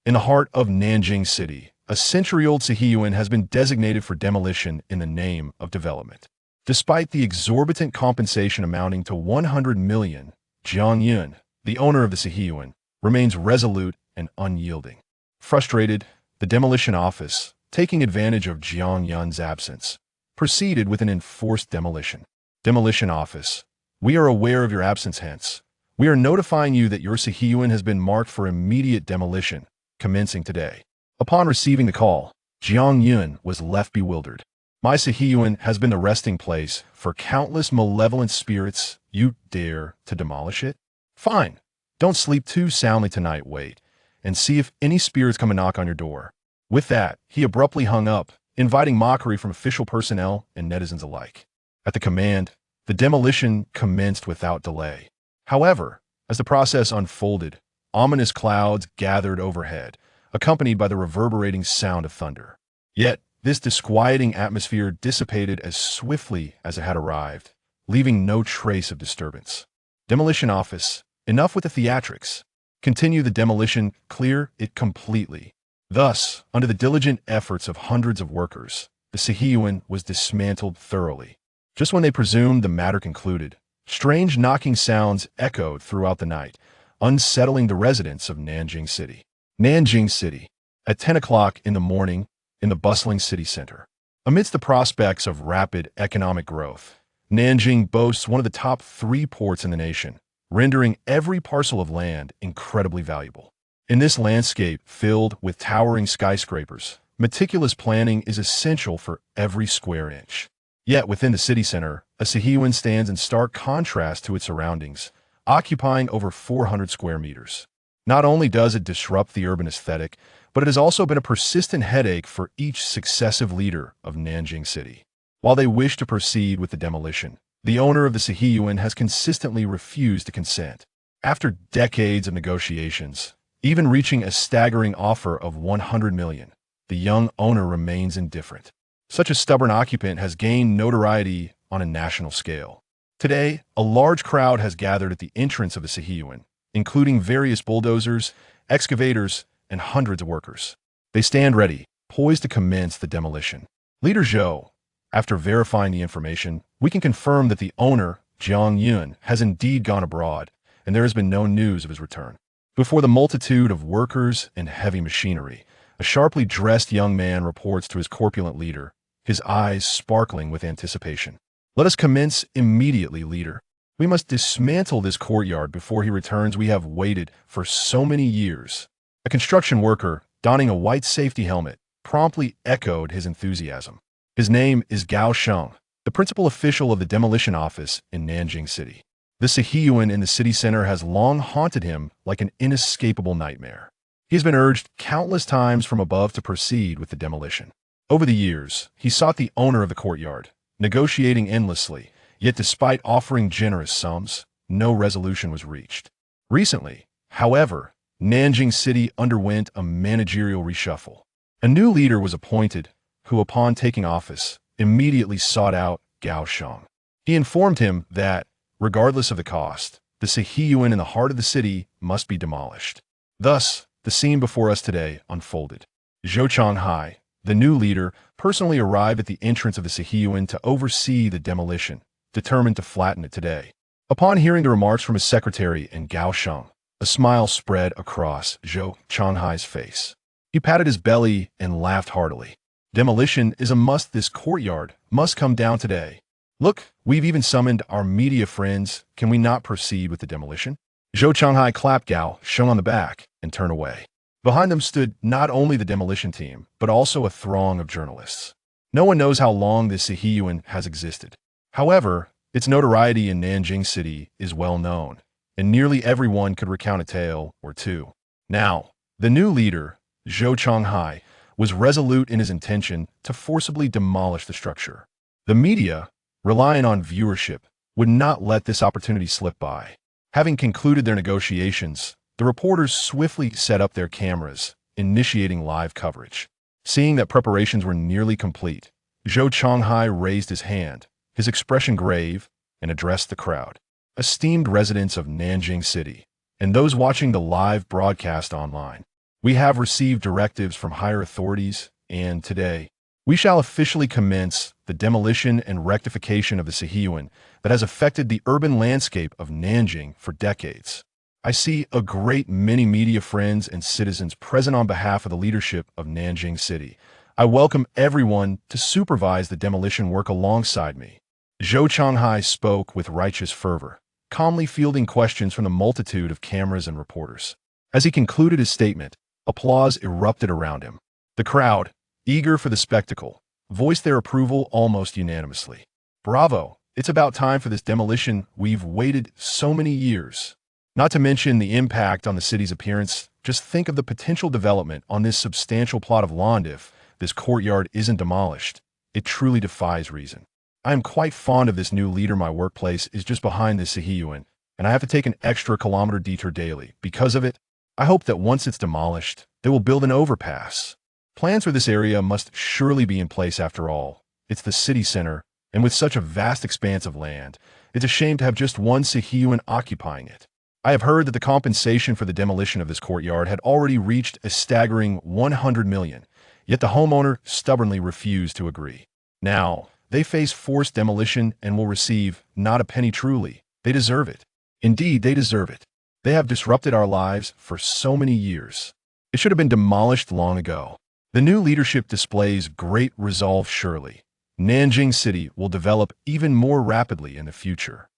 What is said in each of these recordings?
In the heart of Nanjing City, a century-old Sihiyuan has been designated for demolition in the name of development. Despite the exorbitant compensation amounting to 100 million, Jiang Yun, the owner of the Sihiyuan, remains resolute and unyielding. Frustrated, the demolition office, taking advantage of Jiang Yun's absence, proceeded with an enforced demolition. Demolition office, we are aware of your absence, hence. We are notifying you that your Sihiyuan has been marked for immediate demolition, commencing today. Upon receiving the call, Jiang Yun was left bewildered. My Sihiyuan has been the resting place for countless malevolent spirits. You dare to demolish it? Fine. Don't sleep too soundly tonight. Wait and see if any spirits come and knock on your door. With that, he abruptly hung up, inviting mockery from official personnel and netizens alike. At the command, the demolition commenced without delay. However, as the process unfolded, ominous clouds gathered overhead, accompanied by the reverberating sound of thunder. Yet, this disquieting atmosphere dissipated as swiftly as it had arrived, leaving no trace of disturbance. Demolition office, enough with the theatrics. Continue the demolition, clear it completely. Thus, under the diligent efforts of hundreds of workers, the Sihiyuan was dismantled thoroughly. Just when they presumed the matter concluded, strange knocking sounds echoed throughout the night, unsettling the residents of Nanjing City. Nanjing City, at 10 o'clock in the morning, in the bustling city center. Amidst the prospects of rapid economic growth, Nanjing boasts one of the top 3 ports in the nation, rendering every parcel of land incredibly valuable. In this landscape filled with towering skyscrapers, meticulous planning is essential for every square inch. Yet within the city center, a Sihiyuan stands in stark contrast to its surroundings, occupying over 400 square meters. Not only does it disrupt the urban aesthetic, but it has also been a persistent headache for each successive leader of Nanjing City. While they wish to proceed with the demolition, the owner of the Sihiyuan has consistently refused to consent. After decades of negotiations, even reaching a staggering offer of 100 million, the young owner remains indifferent. Such a stubborn occupant has gained notoriety on a national scale. Today, a large crowd has gathered at the entrance of the Sihiyuan, including various bulldozers, excavators, and hundreds of workers. They stand ready, poised to commence the demolition. Leader Zhou, after verifying the information, we can confirm that the owner, Jiang Yun, has indeed gone abroad, and there has been no news of his return. Before the multitude of workers and heavy machinery, a sharply dressed young man reports to his corpulent leader, his eyes sparkling with anticipation. Let us commence immediately, leader. We must dismantle this courtyard before he returns. We have waited for so many years. A construction worker, donning a white safety helmet, promptly echoed his enthusiasm. His name is Gao Sheng, the principal official of the demolition office in Nanjing City. The Sihiyuan in the city center has long haunted him like an inescapable nightmare. He has been urged countless times from above to proceed with the demolition. Over the years, he sought the owner of the courtyard, negotiating endlessly, yet despite offering generous sums, no resolution was reached. Recently, however, Nanjing City underwent a managerial reshuffle. A new leader was appointed, who, upon taking office, immediately sought out Gao Sheng. He informed him that, regardless of the cost, the Sihiyuan in the heart of the city must be demolished. Thus, the scene before us today unfolded. Zhou Changhai, the new leader, personally arrived at the entrance of the Sihiyuan to oversee the demolition, determined to flatten it today. Upon hearing the remarks from his secretary and Gao Sheng, a smile spread across Zhou Changhai's face. He patted his belly and laughed heartily. Demolition is a must. This courtyard must come down today. Look, we've even summoned our media friends. Can we not proceed with the demolition? Zhou Changhai clapped Gao Sheng on the back and turned away. Behind them stood not only the demolition team, but also a throng of journalists. No one knows how long this Sihiyuan has existed. However, its notoriety in Nanjing City is well known, and nearly everyone could recount a tale or two. Now, the new leader, Zhou Changhai, was resolute in his intention to forcibly demolish the structure. The media, relying on viewership, would not let this opportunity slip by. Having concluded their negotiations, the reporters swiftly set up their cameras, initiating live coverage. Seeing that preparations were nearly complete, Zhou Changhai raised his hand, his expression grave, and addressed the crowd. Esteemed residents of Nanjing City, and those watching the live broadcast online, We have received directives from higher authorities, and today, we shall officially commence the demolition and rectification of the Sihiyuan that has affected the urban landscape of Nanjing for decades. I see a great many media friends and citizens present on behalf of the leadership of Nanjing City. I welcome everyone to supervise the demolition work alongside me. Zhou Changhai spoke with righteous fervor, calmly fielding questions from the multitude of cameras and reporters. As he concluded his statement, applause erupted around him. The crowd, eager for the spectacle, voiced their approval almost unanimously. Bravo! It's about time for this demolition. We've waited so many years. Not to mention the impact on the city's appearance. Just think of the potential development on this substantial plot of land if this courtyard isn't demolished. It truly defies reason. I am quite fond of this new leader. My workplace is just behind this Sihiyuan, and I have to take an extra kilometer detour daily. Because of it, I hope that once it's demolished, they will build an overpass. Plans for this area must surely be in place after all. It's the city center, and with such a vast expanse of land, it's a shame to have just one Sihiyuan occupying it. I have heard that the compensation for the demolition of this courtyard had already reached a staggering 100 million, yet the homeowner stubbornly refused to agree. Now, they face forced demolition and will receive not a penny. Truly, they deserve it. Indeed, they deserve it. They have disrupted our lives for so many years. It should have been demolished long ago. The new leadership displays great resolve. Surely, Nanjing City will develop even more rapidly in the future.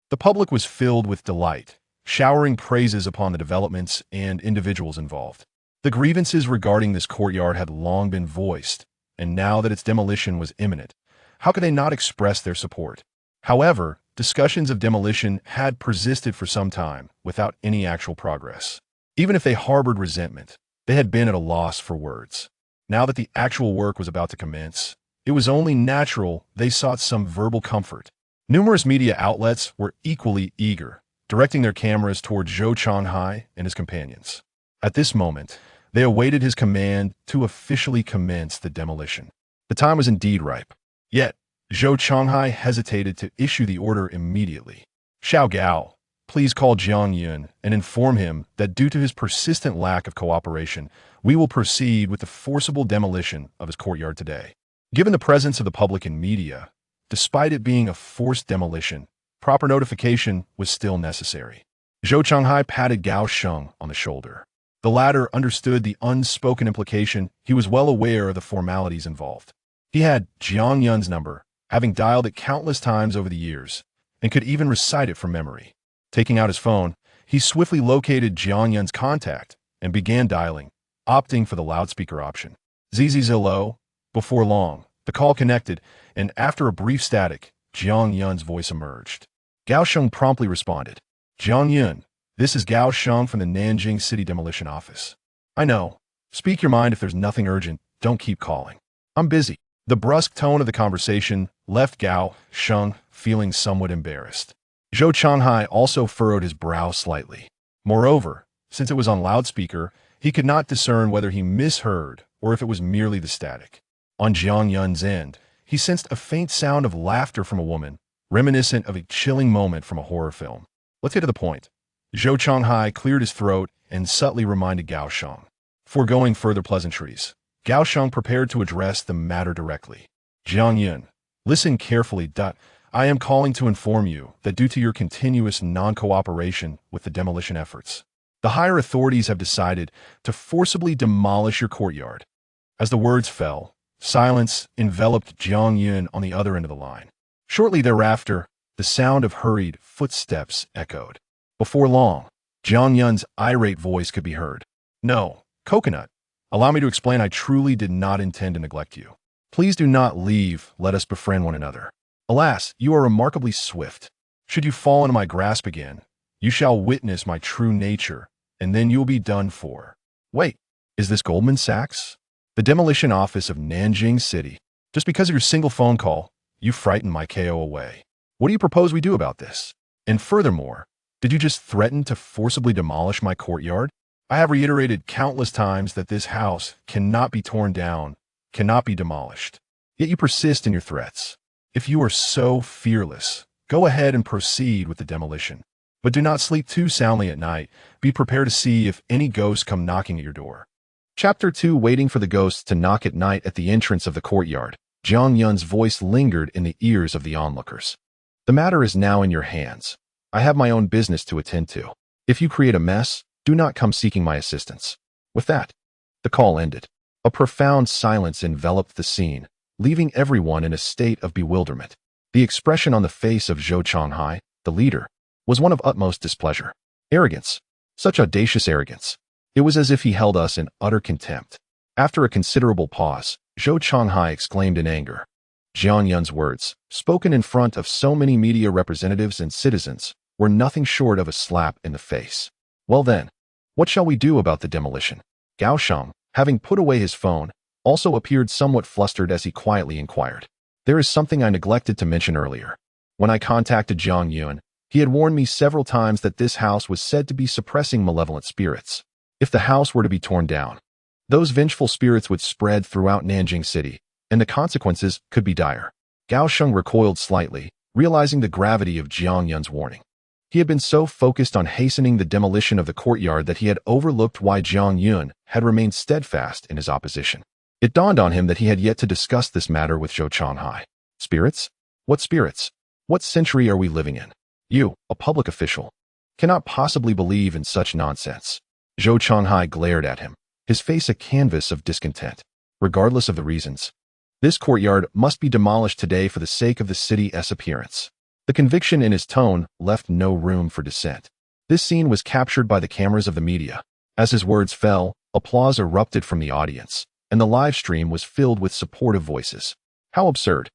The public was filled with delight, showering praises upon the developments and individuals involved. The grievances regarding this courtyard had long been voiced, and now that its demolition was imminent, how could they not express their support? However, discussions of demolition had persisted for some time without any actual progress. Even if they harbored resentment, they had been at a loss for words. Now that the actual work was about to commence, it was only natural they sought some verbal comfort. Numerous media outlets were equally eager, directing their cameras toward Zhou Changhai and his companions. At this moment, they awaited his command to officially commence the demolition. The time was indeed ripe. Yet, Zhou Changhai hesitated to issue the order immediately. Xiao Gao, please call Jiang Yun and inform him that due to his persistent lack of cooperation, we will proceed with the forcible demolition of his courtyard today. Given the presence of the public and media, despite it being a forced demolition, proper notification was still necessary. Zhou Changhai patted Gao Sheng on the shoulder. The latter understood the unspoken implication. He was well aware of the formalities involved. He had Jiang Yun's number, having dialed it countless times over the years, and could even recite it from memory. Taking out his phone, he swiftly located Jiang Yun's contact and began dialing, opting for the loudspeaker option. Hello. Before long, the call connected, and after a brief static, Jiang Yun's voice emerged. Gao Sheng promptly responded. Jiang Yun, this is Gao Sheng from the Nanjing City Demolition Office. I know. Speak your mind if there's nothing urgent. Don't keep calling. I'm busy. The brusque tone of the conversation left Gao Sheng feeling somewhat embarrassed. Zhou Changhai also furrowed his brow slightly. Moreover, since it was on loudspeaker, he could not discern whether he misheard or if it was merely the static. On Jiang Yun's end, he sensed a faint sound of laughter from a woman, reminiscent of a chilling moment from a horror film. Let's get to the point. Zhou Changhai cleared his throat and subtly reminded Gao Sheng. Foregoing further pleasantries, Gao Sheng prepared to address the matter directly. Jiang Yun, listen carefully. I am calling to inform you that due to your continuous non-cooperation with the demolition efforts, the higher authorities have decided to forcibly demolish your courtyard. As the words fell, silence enveloped Jiang Yun on the other end of the line. Shortly thereafter, the sound of hurried footsteps echoed. Before long, Jiang Yun's irate voice could be heard. No, Coconut, allow me to explain. I truly did not intend to neglect you. Please do not leave. Let us befriend one another. Alas, you are remarkably swift. Should you fall into my grasp again, you shall witness my true nature, and then you will be done for. Wait, is this Goldman Sachs? The demolition office of Nanjing City. Just because of your single phone call, you frightened my KO away. What do you propose we do about this? And furthermore, did you just threaten to forcibly demolish my courtyard? I have reiterated countless times that this house cannot be torn down, cannot be demolished. Yet you persist in your threats. If you are so fearless, go ahead and proceed with the demolition. But do not sleep too soundly at night. Be prepared to see if any ghosts come knocking at your door. Chapter 2. Waiting for the ghosts to knock at night at the entrance of the courtyard. Jiang Yun's voice lingered in the ears of the onlookers. The matter is now in your hands. I have my own business to attend to. If you create a mess, do not come seeking my assistance. With that, the call ended. A profound silence enveloped the scene, leaving everyone in a state of bewilderment. The expression on the face of Zhou Changhai, the leader, was one of utmost displeasure. Arrogance. Such audacious arrogance. It was as if he held us in utter contempt. After a considerable pause, Zhou Changhai exclaimed in anger. Jiang Yun's words, spoken in front of so many media representatives and citizens, were nothing short of a slap in the face. Well then, what shall we do about the demolition? Gao Sheng, having put away his phone, also appeared somewhat flustered as he quietly inquired. There is something I neglected to mention earlier. When I contacted Jiang Yun, he had warned me several times that this house was said to be suppressing malevolent spirits. If the house were to be torn down, those vengeful spirits would spread throughout Nanjing City, and the consequences could be dire. Gao Sheng recoiled slightly, realizing the gravity of Jiang Yun's warning. He had been so focused on hastening the demolition of the courtyard that he had overlooked why Jiang Yun had remained steadfast in his opposition. It dawned on him that he had yet to discuss this matter with Zhou Changhai. Spirits? What spirits? What century are we living in? You, a public official, cannot possibly believe in such nonsense. Zhou Changhai glared at him, his face a canvas of discontent. Regardless of the reasons, this courtyard must be demolished today for the sake of the city's appearance. The conviction in his tone left no room for dissent. This scene was captured by the cameras of the media. As his words fell, applause erupted from the audience, and the live stream was filled with supportive voices. How absurd.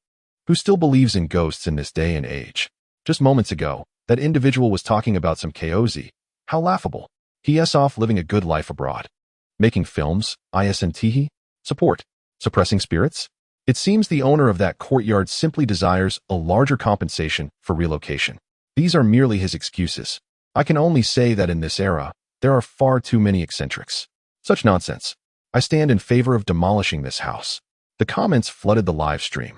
Who still believes in ghosts in this day and age? Just moments ago, that individual was talking about some KOZ. How laughable. He's off living a good life abroad. Making films, ISNTE? Support. Suppressing spirits? It seems the owner of that courtyard simply desires a larger compensation for relocation. These are merely his excuses. I can only say that in this era, there are far too many eccentrics. Such nonsense. I stand in favor of demolishing this house. The comments flooded the live stream,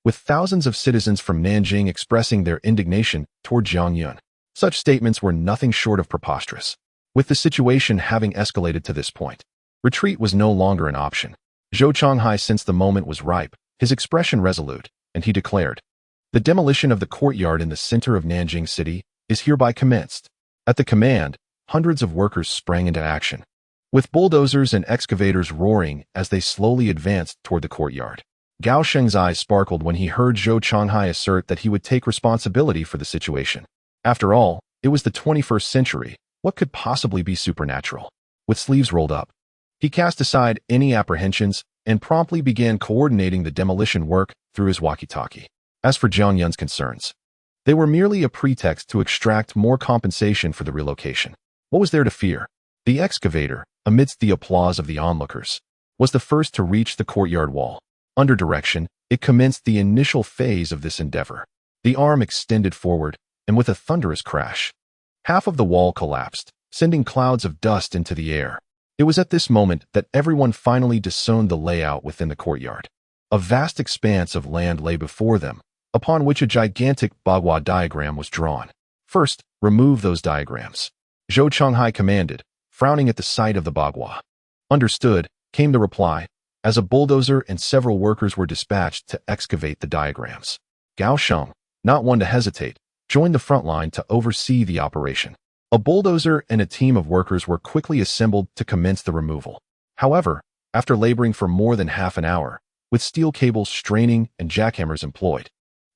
with thousands of citizens from Nanjing expressing their indignation toward Jiang Yun. Such statements were nothing short of preposterous. With the situation having escalated to this point, retreat was no longer an option. Zhou Changhai sensed the moment was ripe, his expression resolute, and he declared, "The demolition of the courtyard in the center of Nanjing City is hereby commenced." At the command, hundreds of workers sprang into action, with bulldozers and excavators roaring as they slowly advanced toward the courtyard. Gao Sheng's eyes sparkled when he heard Zhou Changhai assert that he would take responsibility for the situation. After all, it was the 21st century. What could possibly be supernatural? With sleeves rolled up, he cast aside any apprehensions and promptly began coordinating the demolition work through his walkie-talkie. As for Jiang Yun's concerns, they were merely a pretext to extract more compensation for the relocation. What was there to fear? The excavator, amidst the applause of the onlookers, was the first to reach the courtyard wall. Under direction, it commenced the initial phase of this endeavor. The arm extended forward, and with a thunderous crash, half of the wall collapsed, sending clouds of dust into the air. It was at this moment that everyone finally discerned the layout within the courtyard. A vast expanse of land lay before them, upon which a gigantic bagua diagram was drawn. First, remove those diagrams, Zhou Changhai commanded, frowning at the sight of the bagua. Understood, came the reply, as a bulldozer and several workers were dispatched to excavate the diagrams. Gao Sheng, not one to hesitate, joined the front line to oversee the operation. A bulldozer and a team of workers were quickly assembled to commence the removal. However, after laboring for more than half an hour, with steel cables straining and jackhammers employed,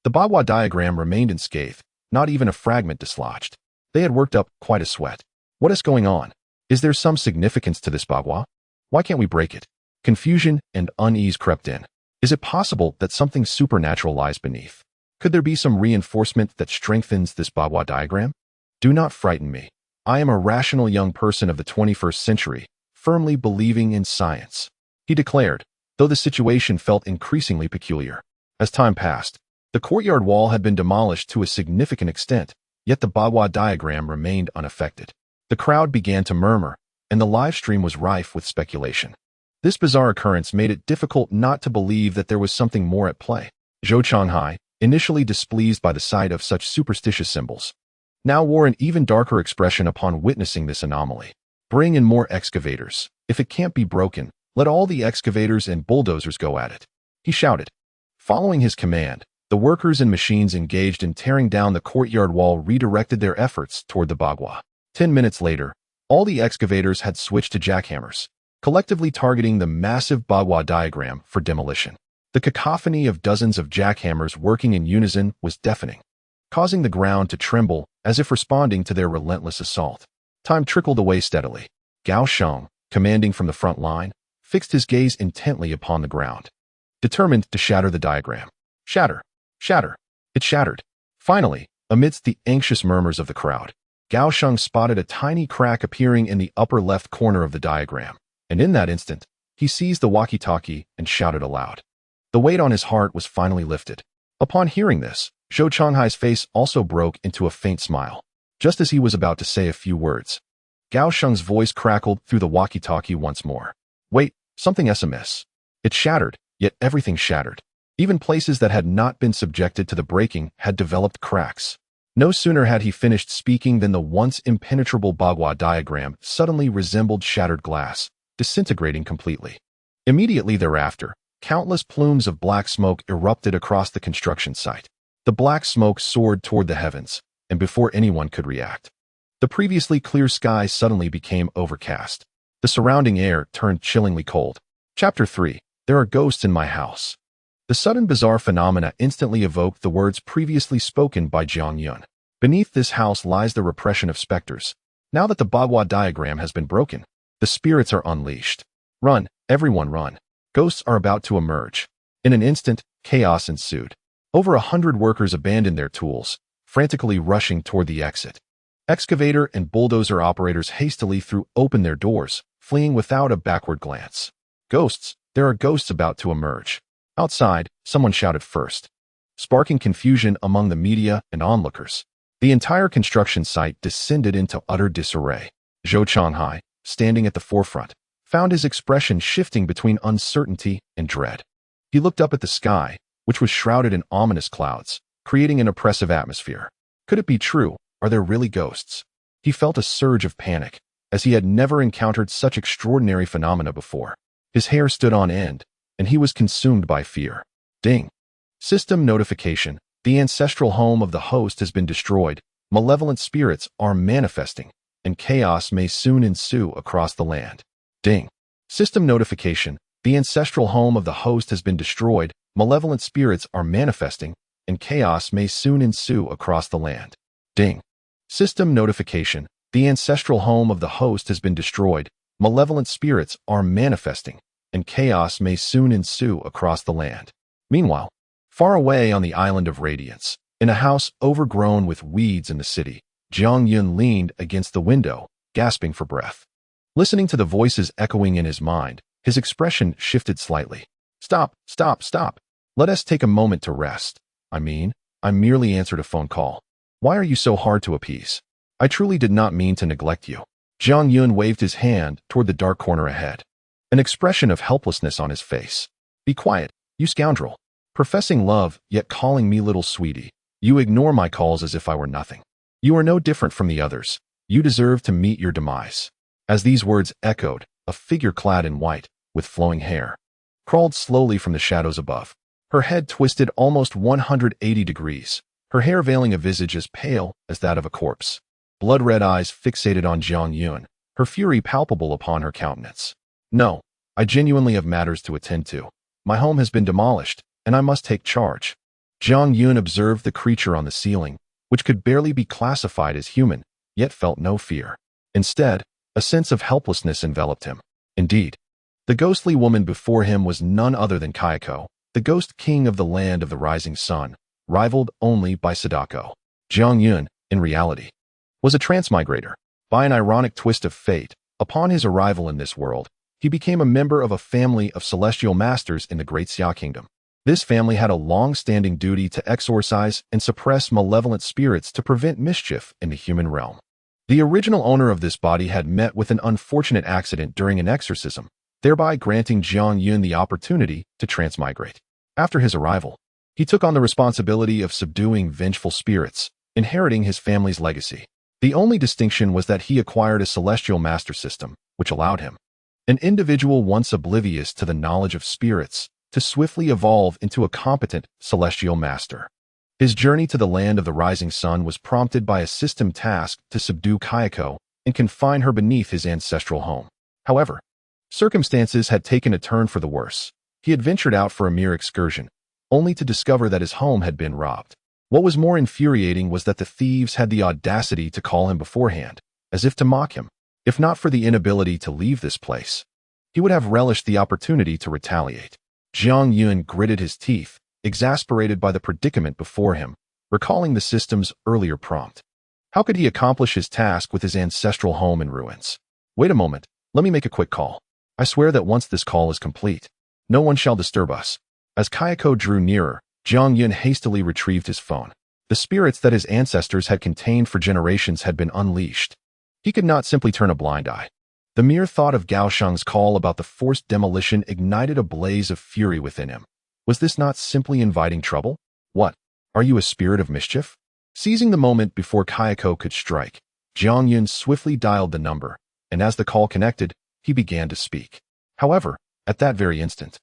the bagua diagram remained unscathed, not even a fragment dislodged. They had worked up quite a sweat. What is going on? Is there some significance to this bagua? Why can't we break it? Confusion and unease crept in. Is it possible that something supernatural lies beneath? Could there be some reinforcement that strengthens this bagua diagram? Do not frighten me. I am a rational young person of the 21st century, firmly believing in science, he declared, though the situation felt increasingly peculiar. As time passed, the courtyard wall had been demolished to a significant extent, yet the bagua diagram remained unaffected. The crowd began to murmur, and the live stream was rife with speculation. This bizarre occurrence made it difficult not to believe that there was something more at play. Zhou Changhai, initially displeased by the sight of such superstitious symbols, now wore an even darker expression upon witnessing this anomaly. Bring in more excavators, If it can't be broken, let all the excavators and bulldozers go at it," he shouted. Following his command, the workers and machines engaged in tearing down the courtyard wall redirected their efforts toward the bagua. 10 minutes later, all the excavators had switched to jackhammers, collectively targeting the massive bagua diagram for demolition. The cacophony of dozens of jackhammers working in unison was deafening, causing the ground to tremble as if responding to their relentless assault. Time trickled away steadily. Gao Sheng, commanding from the front line, fixed his gaze intently upon the ground, determined to shatter the diagram. Shatter! Shatter! It shattered. Finally, amidst the anxious murmurs of the crowd, Gao Sheng spotted a tiny crack appearing in the upper left corner of the diagram, and in that instant, he seized the walkie-talkie and shouted aloud. The weight on his heart was finally lifted. Upon hearing this, Zhou Changhai's face also broke into a faint smile. Just as he was about to say a few words, Gao Sheng's voice crackled through the walkie-talkie once more. "Wait, something's amiss." It shattered, yet everything shattered. Even places that had not been subjected to the breaking had developed cracks. No sooner had he finished speaking than the once impenetrable bagua diagram suddenly resembled shattered glass, disintegrating completely. Immediately thereafter, countless plumes of black smoke erupted across the construction site. The black smoke soared toward the heavens, and before anyone could react, the previously clear sky suddenly became overcast. The surrounding air turned chillingly cold. Chapter 3. There are ghosts in my house. The sudden bizarre phenomena instantly evoked the words previously spoken by Jiang Yun. Beneath this house lies the repression of specters. Now that the bagua diagram has been broken, the spirits are unleashed. Run, everyone run. Ghosts are about to emerge. In an instant, chaos ensued. Over 100 workers abandoned their tools, frantically rushing toward the exit. Excavator and bulldozer operators hastily threw open their doors, fleeing without a backward glance. Ghosts, there are ghosts about to emerge. Outside, someone shouted first, sparking confusion among the media and onlookers. The entire construction site descended into utter disarray. Zhou Changhai, standing at the forefront, found his expression shifting between uncertainty and dread. He looked up at the sky, which was shrouded in ominous clouds, creating an oppressive atmosphere. Could it be true? Are there really ghosts? He felt a surge of panic, as he had never encountered such extraordinary phenomena before. His hair stood on end, and he was consumed by fear. Ding! System notification. The ancestral home of the host has been destroyed. Malevolent spirits are manifesting, and chaos may soon ensue across the land. Ding! System notification. The ancestral home of the host has been destroyed. Malevolent spirits are manifesting, and chaos may soon ensue across the land. Ding! System notification. The ancestral home of the host has been destroyed. Malevolent spirits are manifesting, and chaos may soon ensue across the land. Meanwhile, far away on the island of Radiance, in a house overgrown with weeds in the city, Jiang Yun leaned against the window, gasping for breath. Listening to the voices echoing in his mind, his expression shifted slightly. Stop, stop, stop. Let us take a moment to rest. I merely answered a phone call. Why are you so hard to appease? I truly did not mean to neglect you. Jiang Yun waved his hand toward the dark corner ahead, an expression of helplessness on his face. Be quiet, you scoundrel. Professing love, yet calling me little sweetie. You ignore my calls as if I were nothing. You are no different from the others. You deserve to meet your demise. As these words echoed, a figure clad in white, with flowing hair, crawled slowly from the shadows above. Her head twisted almost 180 degrees, her hair veiling a visage as pale as that of a corpse. Blood-red eyes fixated on Jiang Yun, her fury palpable upon her countenance. No, I genuinely have matters to attend to. My home has been demolished, and I must take charge. Jiang Yun observed the creature on the ceiling, which could barely be classified as human, yet felt no fear. Instead, a sense of helplessness enveloped him. Indeed, the ghostly woman before him was none other than Kayako, the ghost king of the land of the rising sun, rivaled only by Sadako. Jiang Yun, in reality, was a transmigrator. By an ironic twist of fate, upon his arrival in this world, he became a member of a family of celestial masters in the Great Xia Kingdom. This family had a long-standing duty to exorcise and suppress malevolent spirits to prevent mischief in the human realm. The original owner of this body had met with an unfortunate accident during an exorcism, thereby granting Jiang Yun the opportunity to transmigrate. After his arrival, he took on the responsibility of subduing vengeful spirits, inheriting his family's legacy. The only distinction was that he acquired a celestial master system, which allowed him An individual once oblivious to the knowledge of spirits, to swiftly evolve into a competent celestial master. His journey to the land of the rising sun was prompted by a system tasked to subdue Kayako and confine her beneath his ancestral home. However, circumstances had taken a turn for the worse. He had ventured out for a mere excursion, only to discover that his home had been robbed. What was more infuriating was that the thieves had the audacity to call him beforehand, as if to mock him. If not for the inability to leave this place, he would have relished the opportunity to retaliate. Jiang Yun gritted his teeth, exasperated by the predicament before him, recalling the system's earlier prompt. How could he accomplish his task with his ancestral home in ruins? Wait a moment, let me make a quick call. I swear that once this call is complete, no one shall disturb us. As Kayako drew nearer, Jiang Yun hastily retrieved his phone. The spirits that his ancestors had contained for generations had been unleashed. He could not simply turn a blind eye. The mere thought of Gao Sheng's call about the forced demolition ignited a blaze of fury within him. Was this not simply inviting trouble? What? Are you a spirit of mischief? Seizing the moment before Kayako could strike, Jiang Yun swiftly dialed the number, and as the call connected, he began to speak. However, at that very instant,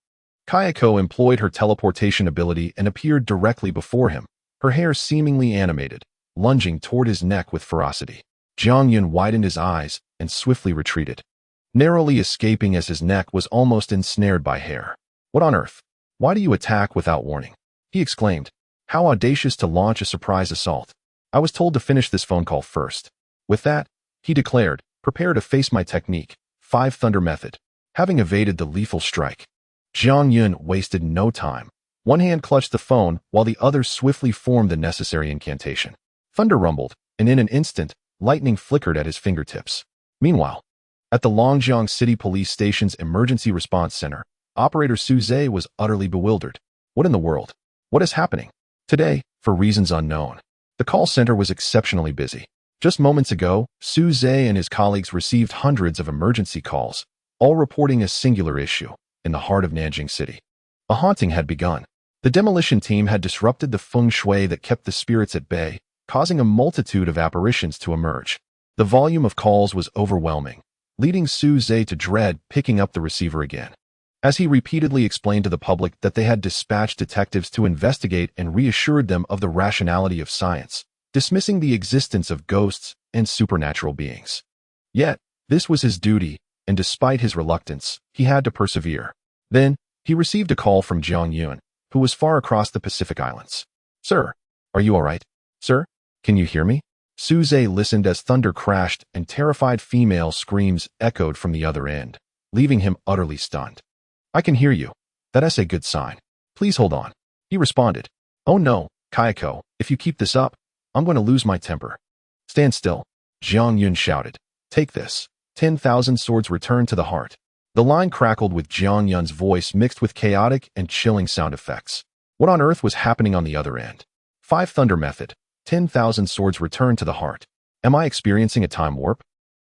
Kayako employed her teleportation ability and appeared directly before him, her hair seemingly animated, lunging toward his neck with ferocity. Jiang Yun widened his eyes and swiftly retreated, narrowly escaping as his neck was almost ensnared by hair. What on earth? Why do you attack without warning? He exclaimed. How audacious to launch a surprise assault. I was told to finish this phone call first. With that, he declared, prepare to face my technique, 5 Thunder Method. Having evaded the lethal strike, Jiang Yun wasted no time. One hand clutched the phone while the other swiftly formed the necessary incantation. Thunder rumbled, and in an instant, lightning flickered at his fingertips. Meanwhile, at the Longjiang City Police Station's Emergency Response Center, Operator Su Zhe was utterly bewildered. What in the world? What is happening? Today, for reasons unknown, the call center was exceptionally busy. Just moments ago, Su Zhe and his colleagues received hundreds of emergency calls, all reporting a singular issue in the heart of Nanjing City. A haunting had begun. The demolition team had disrupted the feng shui that kept the spirits at bay, causing a multitude of apparitions to emerge. The volume of calls was overwhelming, leading Su Zhe to dread picking up the receiver again. As he repeatedly explained to the public that they had dispatched detectives to investigate and reassured them of the rationality of science, dismissing the existence of ghosts and supernatural beings. Yet, this was his duty, and despite his reluctance, he had to persevere. Then, he received a call from Jiang Yun, who was far across the Pacific Islands. Sir, are you all right? Sir, can you hear me? Su Zhe listened as thunder crashed and terrified female screams echoed from the other end, leaving him utterly stunned. I can hear you. That's a good sign. Please hold on. He responded. Oh no, Kayako, if you keep this up, I'm going to lose my temper. Stand still. Jiang Yun shouted. Take this. 10,000 swords return to the heart. The line crackled with Jiang Yun's voice mixed with chaotic and chilling sound effects. What on earth was happening on the other end? 5 Thunder Method. 10,000 swords return to the heart. Am I experiencing a time warp?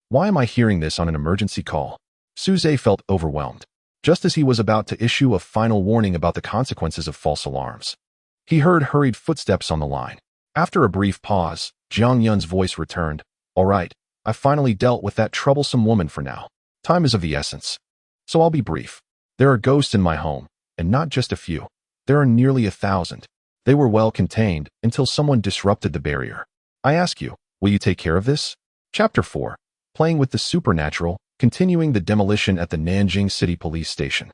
Why am I hearing this on an emergency call? Su Zhe felt overwhelmed, just as he was about to issue a final warning about the consequences of false alarms. He heard hurried footsteps on the line. After a brief pause, Jiang Yun's voice returned. All right, I finally dealt with that troublesome woman for now. Time is of the essence. So I'll be brief. There are ghosts in my home, and not just a few. There are nearly 1,000. They were well contained until someone disrupted the barrier. I ask you, will you take care of this? Chapter 4. Playing with the Supernatural, continuing the demolition at the Nanjing City Police Station.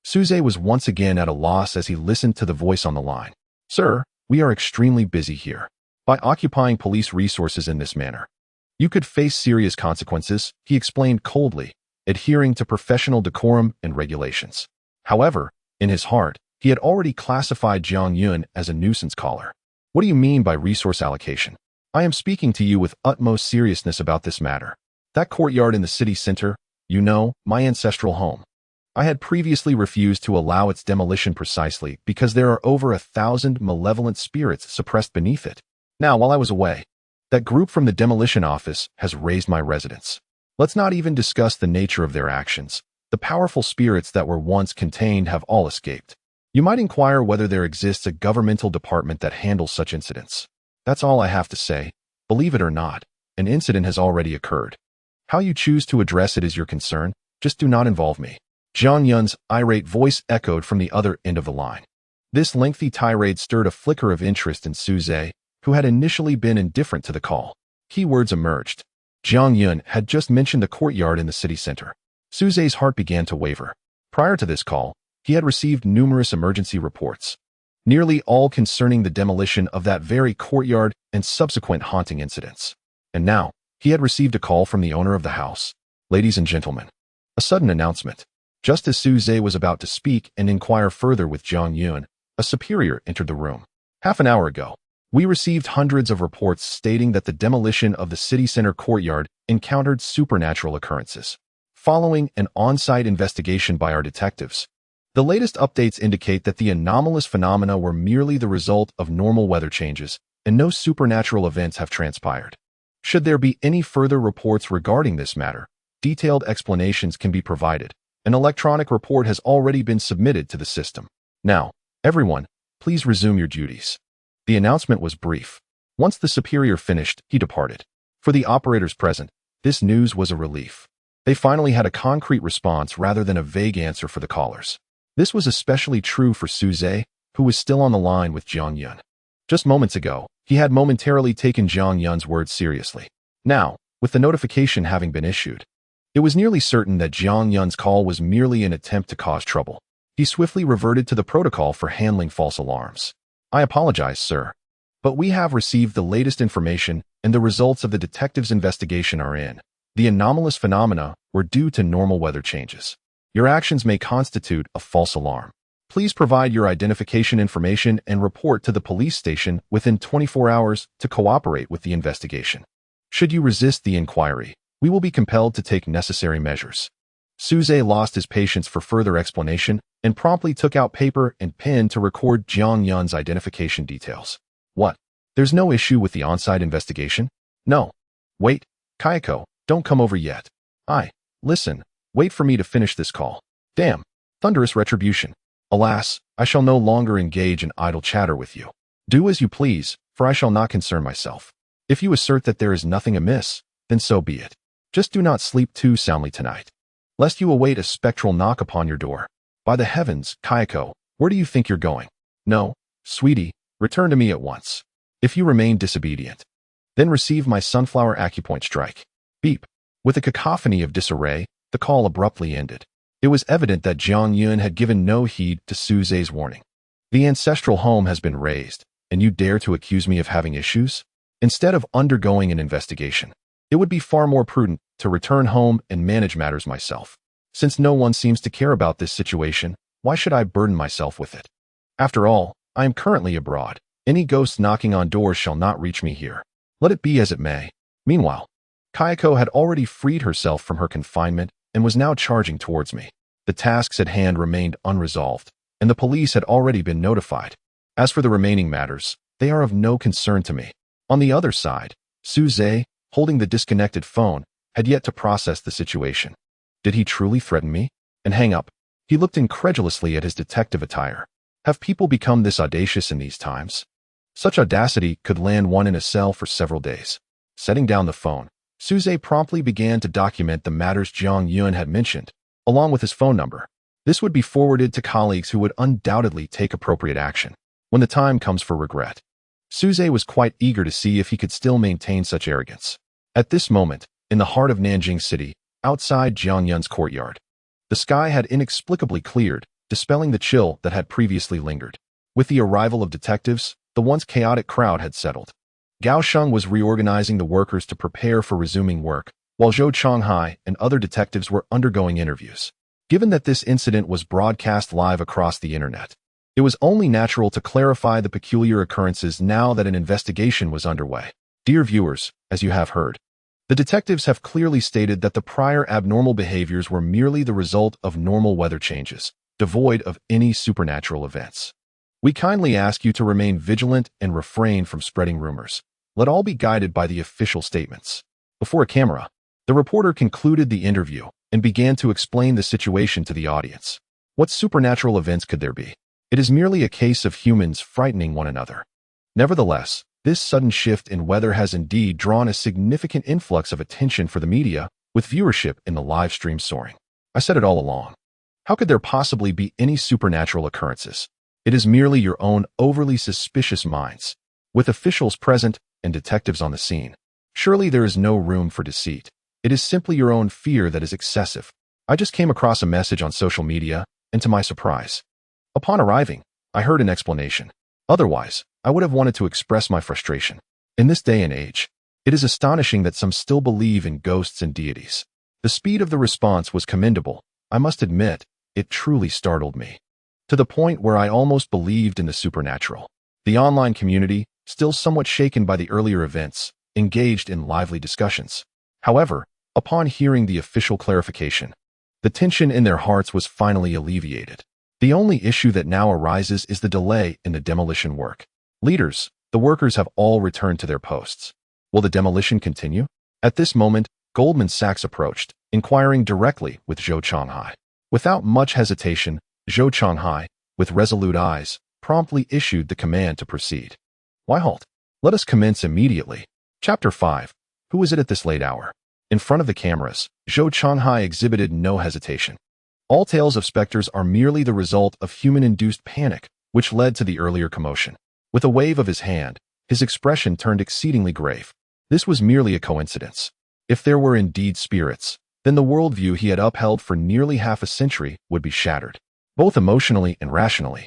Su Zhe was once again at a loss as he listened to the voice on the line. Sir, we are extremely busy here. By occupying police resources in this manner, you could face serious consequences, he explained coldly, adhering to professional decorum and regulations. However, in his heart, he had already classified Jiang Yun as a nuisance caller. What do you mean by resource allocation? I am speaking to you with utmost seriousness about this matter. That courtyard in the city center, you know, my ancestral home. I had previously refused to allow its demolition precisely because there are over 1,000 malevolent spirits suppressed beneath it. Now, while I was away, that group from the demolition office has raised my residence. Let's not even discuss the nature of their actions. The powerful spirits that were once contained have all escaped. You might inquire whether there exists a governmental department that handles such incidents. That's all I have to say. Believe it or not, an incident has already occurred. How you choose to address it is your concern. Just do not involve me. Jiang Yun's irate voice echoed from the other end of the line. This lengthy tirade stirred a flicker of interest in Su Zhe, who had initially been indifferent to the call. Keywords emerged. Jiang Yun had just mentioned the courtyard in the city center. Su Zhe's heart began to waver. Prior to this call, he had received numerous emergency reports, nearly all concerning the demolition of that very courtyard and subsequent haunting incidents. And now, he had received a call from the owner of the house. Ladies and gentlemen, a sudden announcement. Just as Su Zhe was about to speak and inquire further with Jiang Yun, a superior entered the room. Half an hour ago, we received hundreds of reports stating that the demolition of the city center courtyard encountered supernatural occurrences. Following an on-site investigation by our detectives, the latest updates indicate that the anomalous phenomena were merely the result of normal weather changes, and no supernatural events have transpired. Should there be any further reports regarding this matter, detailed explanations can be provided. An electronic report has already been submitted to the system. Now, everyone, please resume your duties. The announcement was brief. Once the superior finished, he departed. For the operators present, this news was a relief. They finally had a concrete response rather than a vague answer for the callers. This was especially true for Su Zhe, who was still on the line with Jiang Yun. Just moments ago, he had momentarily taken Jiang Yun's words seriously. Now, with the notification having been issued, it was nearly certain that Jiang Yun's call was merely an attempt to cause trouble. He swiftly reverted to the protocol for handling false alarms. I apologize, sir, but we have received the latest information and the results of the detective's investigation are in. The anomalous phenomena were due to normal weather changes. Your actions may constitute a false alarm. Please provide your identification information and report to the police station within 24 hours to cooperate with the investigation. Should you resist the inquiry, we will be compelled to take necessary measures. Su Zhe lost his patience for further explanation and promptly took out paper and pen to record Jiang Yun's identification details. What? There's no issue with the on-site investigation? No. Wait, Kayako, don't come over yet. Listen, wait for me to finish this call. Damn, thunderous retribution. Alas, I shall no longer engage in idle chatter with you. Do as you please, for I shall not concern myself. If you assert that there is nothing amiss, then so be it. Just do not sleep too soundly tonight, lest you await a spectral knock upon your door. By the heavens, Kayako, where do you think you're going? No, sweetie, return to me at once. If you remain disobedient, then receive my sunflower acupoint strike. Beep. With a cacophony of disarray, the call abruptly ended. It was evident that Jiang Yun had given no heed to Su Zhe's warning. The ancestral home has been razed, and you dare to accuse me of having issues? Instead of undergoing an investigation, it would be far more prudent to return home and manage matters myself. Since no one seems to care about this situation, why should I burden myself with it? After all, I am currently abroad. Any ghosts knocking on doors shall not reach me here. Let it be as it may. Meanwhile, Kayako had already freed herself from her confinement and was now charging towards me. The tasks at hand remained unresolved, and the police had already been notified. As for the remaining matters, they are of no concern to me. On the other side, Su Zhe, holding the disconnected phone, had yet to process the situation. Did he truly threaten me? And hang up. He looked incredulously at his detective attire. Have people become this audacious in these times? Such audacity could land one in a cell for several days. Setting down the phone, Su Zhe promptly began to document the matters Jiang Yun had mentioned, along with his phone number. This would be forwarded to colleagues who would undoubtedly take appropriate action when the time comes for regret. Su Zhe was quite eager to see if he could still maintain such arrogance. At this moment, in the heart of Nanjing City, outside Jiang Yun's courtyard, the sky had inexplicably cleared, dispelling the chill that had previously lingered. With the arrival of detectives, the once chaotic crowd had settled. Gao Sheng was reorganizing the workers to prepare for resuming work, while Zhou Changhai and other detectives were undergoing interviews. Given that this incident was broadcast live across the internet, it was only natural to clarify the peculiar occurrences now that an investigation was underway. Dear viewers, as you have heard, the detectives have clearly stated that the prior abnormal behaviors were merely the result of normal weather changes, devoid of any supernatural events. We kindly ask you to remain vigilant and refrain from spreading rumors. Let all be guided by the official statements. Before a camera, the reporter concluded the interview and began to explain the situation to the audience. What supernatural events could there be? It is merely a case of humans frightening one another. Nevertheless, this sudden shift in weather has indeed drawn a significant influx of attention for the media, with viewership in the live stream soaring. I said it all along. How could there possibly be any supernatural occurrences? It is merely your own overly suspicious minds. With officials present and detectives on the scene, surely there is no room for deceit. It is simply your own fear that is excessive. I just came across a message on social media, and to my surprise, upon arriving, I heard an explanation. Otherwise, I would have wanted to express my frustration. In this day and age, it is astonishing that some still believe in ghosts and deities. The speed of the response was commendable. I must admit, it truly startled me, to the point where I almost believed in the supernatural. The online community, still somewhat shaken by the earlier events, engaged in lively discussions. However, upon hearing the official clarification, the tension in their hearts was finally alleviated. The only issue that now arises is the delay in the demolition work. Leaders, the workers have all returned to their posts. Will the demolition continue? At this moment, Goldman Sachs approached, inquiring directly with Zhou Chonghai. Without much hesitation, Zhou Chonghai, with resolute eyes, promptly issued the command to proceed. Why halt? Let us commence immediately. Chapter 5. Who is it at this late hour? In front of the cameras, Zhou Chonghai exhibited no hesitation. All tales of specters are merely the result of human-induced panic, which led to the earlier commotion. With a wave of his hand, his expression turned exceedingly grave. This was merely a coincidence. If there were indeed spirits, then the worldview he had upheld for nearly half a century would be shattered, both emotionally and rationally.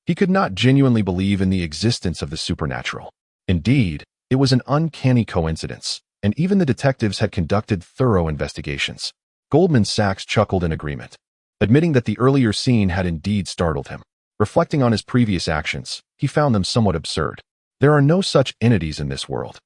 He could not genuinely believe in the existence of the supernatural. Indeed, it was an uncanny coincidence, and even the detectives had conducted thorough investigations. Goldman Sachs chuckled in agreement, admitting that the earlier scene had indeed startled him. Reflecting on his previous actions, he found them somewhat absurd. There are no such entities in this world.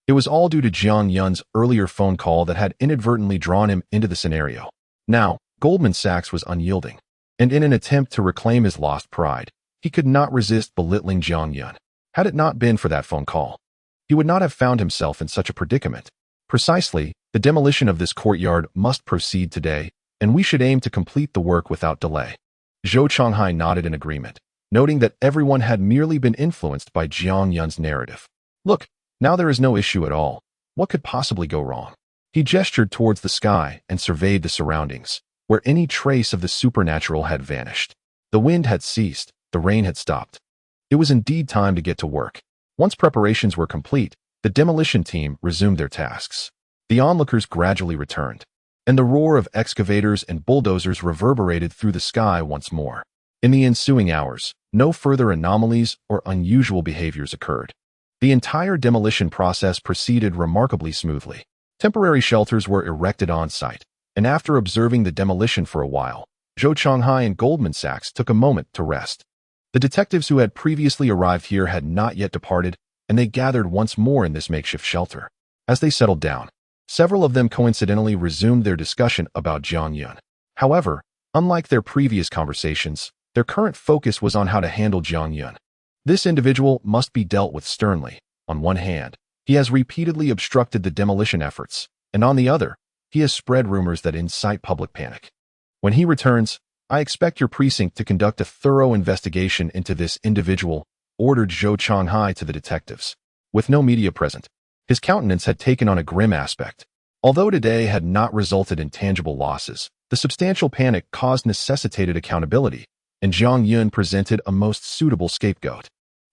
It was all due to Jiang Yun's earlier phone call that had inadvertently drawn him into the scenario. Now, Goldman Sachs was unyielding, and in an attempt to reclaim his lost pride, he could not resist belittling Jiang Yun. Had it not been for that phone call, he would not have found himself in such a predicament. Precisely, the demolition of this courtyard must proceed today, and we should aim to complete the work without delay. Zhou Chonghai nodded in agreement, noting that everyone had merely been influenced by Jiang Yun's narrative. Look, now there is no issue at all. What could possibly go wrong? He gestured towards the sky and surveyed the surroundings, where any trace of the supernatural had vanished. The wind had ceased, the rain had stopped. It was indeed time to get to work. Once preparations were complete, the demolition team resumed their tasks. The onlookers gradually returned, and the roar of excavators and bulldozers reverberated through the sky once more. In the ensuing hours, no further anomalies or unusual behaviors occurred. The entire demolition process proceeded remarkably smoothly. Temporary shelters were erected on site, and after observing the demolition for a while, Zhou Chonghai and Goldman Sachs took a moment to rest. The detectives who had previously arrived here had not yet departed, and they gathered once more in this makeshift shelter. As they settled down, several of them coincidentally resumed their discussion about Jiang Yun. However, unlike their previous conversations, their current focus was on how to handle Jiang Yun. This individual must be dealt with sternly. On one hand, he has repeatedly obstructed the demolition efforts, and on the other, he has spread rumors that incite public panic. When he returns, I expect your precinct to conduct a thorough investigation into this individual, ordered Zhou Chonghai to the detectives. With no media present, his countenance had taken on a grim aspect. Although today had not resulted in tangible losses, the substantial panic caused necessitated accountability, and Jiang Yun presented a most suitable scapegoat.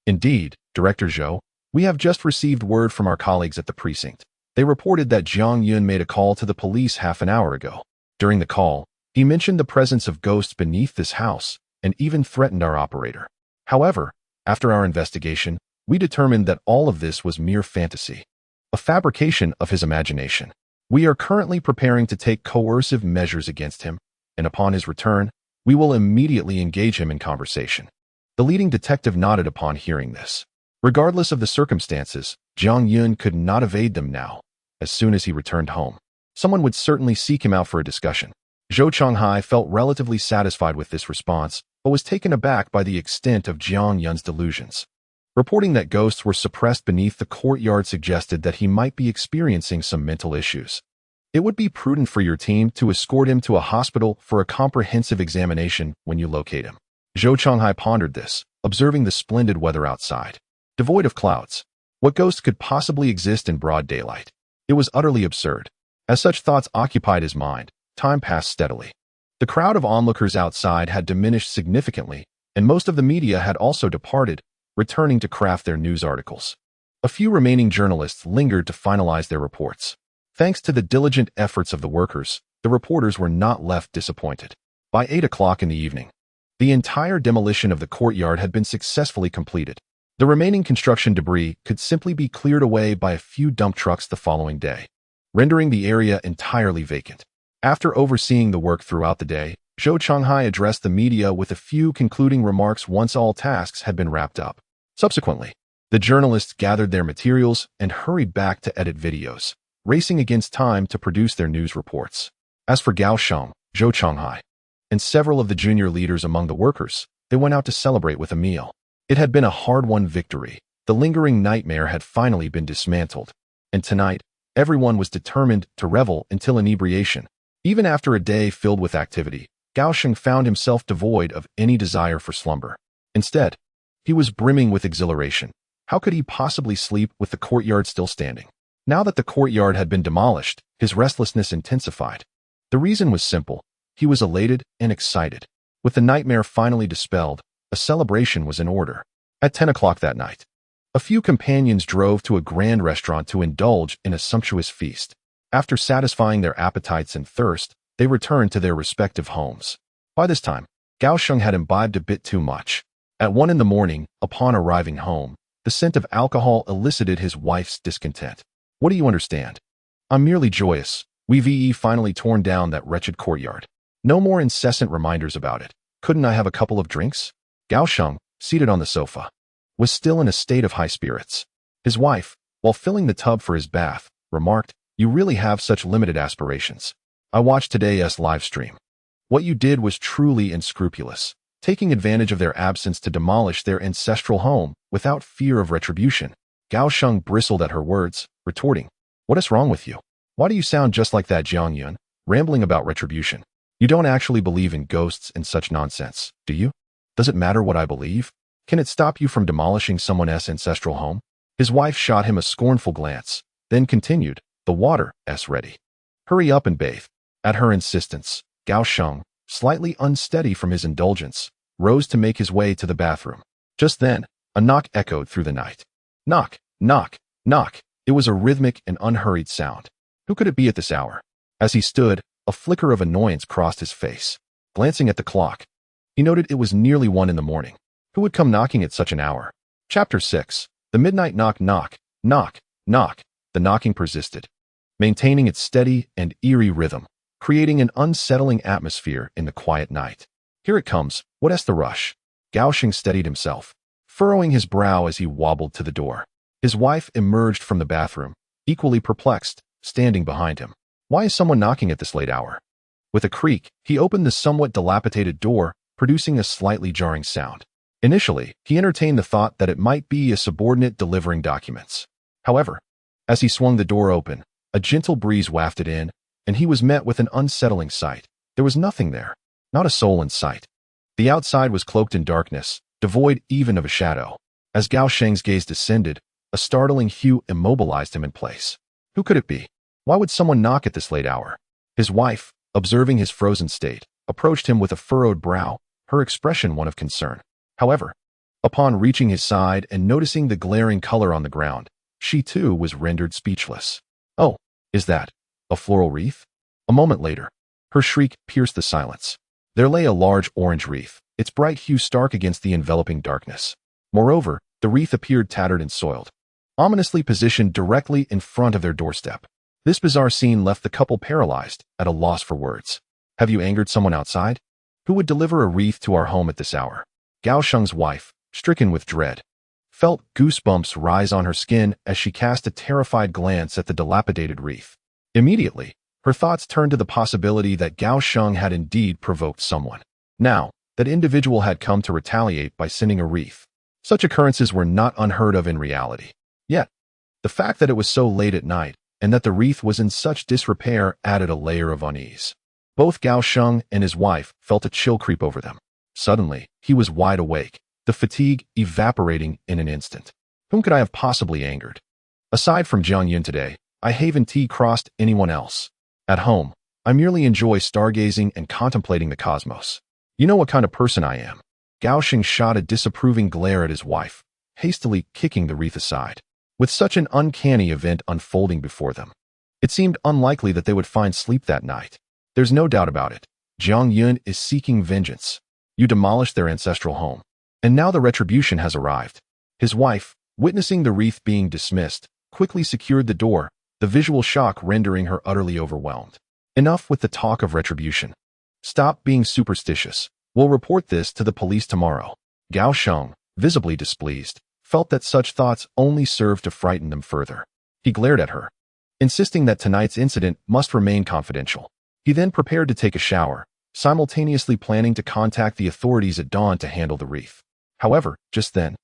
Indeed, Director Zhou, we have just received word from our colleagues at the precinct. They reported that Jiang Yun made a call to the police half an hour ago. During the call, he mentioned the presence of ghosts beneath this house and even threatened our operator. However, after our investigation, we determined that all of this was mere fantasy, a fabrication of his imagination. We are currently preparing to take coercive measures against him, and upon his return, we will immediately engage him in conversation. The leading detective nodded upon hearing this. Regardless of the circumstances, Jiang Yun could not evade them now. As soon as he returned home, someone would certainly seek him out for a discussion. Zhou Chonghai felt relatively satisfied with this response, but was taken aback by the extent of Jiang Yun's delusions. Reporting that ghosts were suppressed beneath the courtyard suggested that he might be experiencing some mental issues. It would be prudent for your team to escort him to a hospital for a comprehensive examination when you locate him. Zhou Chonghai pondered this, observing the splendid weather outside, devoid of clouds. What ghost could possibly exist in broad daylight? It was utterly absurd. As such thoughts occupied his mind, time passed steadily. The crowd of onlookers outside had diminished significantly, and most of the media had also departed, returning to craft their news articles. A few remaining journalists lingered to finalize their reports. Thanks to the diligent efforts of the workers, the reporters were not left disappointed. By 8 o'clock in the evening, the entire demolition of the courtyard had been successfully completed. The remaining construction debris could simply be cleared away by a few dump trucks the following day, rendering the area entirely vacant. After overseeing the work throughout the day, Zhou Chonghai addressed the media with a few concluding remarks once all tasks had been wrapped up. Subsequently, the journalists gathered their materials and hurried back to edit videos, racing against time to produce their news reports. As for Gao Sheng, Zhou Chonghai, and several of the junior leaders among the workers, they went out to celebrate with a meal. It had been a hard-won victory. The lingering nightmare had finally been dismantled, and tonight, everyone was determined to revel until inebriation. Even after a day filled with activity, Gao Sheng found himself devoid of any desire for slumber. Instead, he was brimming with exhilaration. How could he possibly sleep with the courtyard still standing? Now that the courtyard had been demolished, his restlessness intensified. The reason was simple. He was elated and excited. With the nightmare finally dispelled, a celebration was in order. At 10 o'clock that night, a few companions drove to a grand restaurant to indulge in a sumptuous feast. After satisfying their appetites and thirst, they returned to their respective homes. By this time, Gao Sheng had imbibed a bit too much. At 1 in the morning, upon arriving home, the scent of alcohol elicited his wife's discontent. What do you understand? I'm merely joyous. We've finally torn down that wretched courtyard. No more incessant reminders about it. Couldn't I have a couple of drinks? Gao Sheng, seated on the sofa, was still in a state of high spirits. His wife, while filling the tub for his bath, remarked, "You really have such limited aspirations. I watched today's live stream. What you did was truly unscrupulous, taking advantage of their absence to demolish their ancestral home without fear of retribution." Gao Sheng bristled at her words, retorting, "What is wrong with you? Why do you sound just like that Jiang Yun, rambling about retribution? You don't actually believe in ghosts and such nonsense, do you? Does it matter what I believe? Can it stop you from demolishing someone's ancestral home?" His wife shot him a scornful glance, then continued, "The water's ready. Hurry up and bathe." At her insistence, Gao Sheng, slightly unsteady from his indulgence, rose to make his way to the bathroom. Just then, a knock echoed through the night. Knock, knock, knock. It was a rhythmic and unhurried sound. Who could it be at this hour? As he stood, a flicker of annoyance crossed his face. Glancing at the clock, he noted it was nearly 1 in the morning. Who would come knocking at such an hour? Chapter 6. The midnight knock knock, knock, knock. The knocking persisted, maintaining its steady and eerie rhythm, creating an unsettling atmosphere in the quiet night. Here it comes. What's the rush? Gao Sheng steadied himself, furrowing his brow as he wobbled to the door. His wife emerged from the bathroom, equally perplexed, standing behind him. Why is someone knocking at this late hour? With a creak, he opened the somewhat dilapidated door, producing a slightly jarring sound. Initially, he entertained the thought that it might be a subordinate delivering documents. However, as he swung the door open, a gentle breeze wafted in, and he was met with an unsettling sight. There was nothing there, not a soul in sight. The outside was cloaked in darkness, devoid even of a shadow. As Gao Sheng's gaze descended, a startling hue immobilized him in place. Who could it be? Why would someone knock at this late hour? His wife, observing his frozen state, approached him with a furrowed brow, her expression one of concern. However, upon reaching his side and noticing the glaring color on the ground, she too was rendered speechless. "Oh, is that a floral wreath?" A moment later, her shriek pierced the silence. There lay a large orange wreath, its bright hue stark against the enveloping darkness. Moreover, the wreath appeared tattered and soiled, ominously positioned directly in front of their doorstep. This bizarre scene left the couple paralyzed, at a loss for words. "Have you angered someone outside? Who would deliver a wreath to our home at this hour?" Gao Sheng's wife, stricken with dread, felt goosebumps rise on her skin as she cast a terrified glance at the dilapidated wreath. Immediately, her thoughts turned to the possibility that Gao Sheng had indeed provoked someone. Now, that individual had come to retaliate by sending a wreath. Such occurrences were not unheard of in reality. Yet, the fact that it was so late at night, and that the wreath was in such disrepair added a layer of unease. Both Gao Sheng and his wife felt a chill creep over them. Suddenly, he was wide awake, the fatigue evaporating in an instant. Whom could I have possibly angered? Aside from Jiang Yun today, I haven't crossed anyone else. At home, I merely enjoy stargazing and contemplating the cosmos. You know what kind of person I am." Gao Sheng shot a disapproving glare at his wife, hastily kicking the wreath aside. With such an uncanny event unfolding before them, it seemed unlikely that they would find sleep that night. There's no doubt about it. Jiang Yun is seeking vengeance. You demolished their ancestral home, and now the retribution has arrived. His wife, witnessing the wreath being dismissed, quickly secured the door, the visual shock rendering her utterly overwhelmed. Enough with the talk of retribution. Stop being superstitious. We'll report this to the police tomorrow. Gao Sheng, visibly displeased, felt that such thoughts only served to frighten them further. He glared at her, insisting that tonight's incident must remain confidential. He then prepared to take a shower, simultaneously planning to contact the authorities at dawn to handle the wreath. However, just then,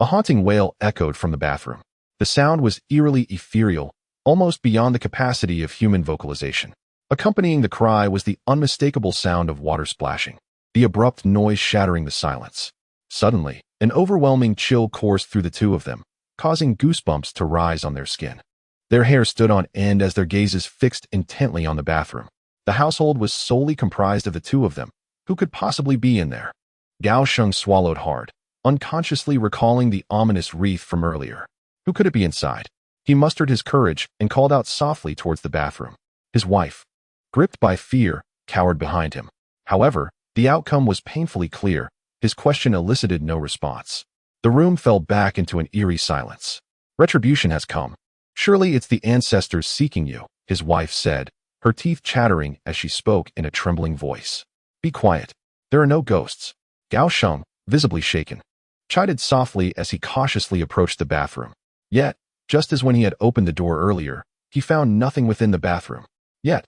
a haunting wail echoed from the bathroom. The sound was eerily ethereal, almost beyond the capacity of human vocalization. Accompanying the cry was the unmistakable sound of water splashing, the abrupt noise shattering the silence. Suddenly, an overwhelming chill coursed through the two of them, causing goosebumps to rise on their skin. Their hair stood on end as their gazes fixed intently on the bathroom. The household was solely comprised of the two of them. Who could possibly be in there? Gao Sheng swallowed hard, unconsciously recalling the ominous wreath from earlier. Who could it be inside? He mustered his courage and called out softly towards the bathroom. His wife, gripped by fear, cowered behind him. However, the outcome was painfully clear. His question elicited no response. The room fell back into an eerie silence. Retribution has come. Surely it's the ancestors seeking you, his wife said, her teeth chattering as she spoke in a trembling voice. Be quiet. There are no ghosts. Gao Sheng, visibly shaken, chided softly as he cautiously approached the bathroom. Yet, just as when he had opened the door earlier, he found nothing within the bathroom. Yet,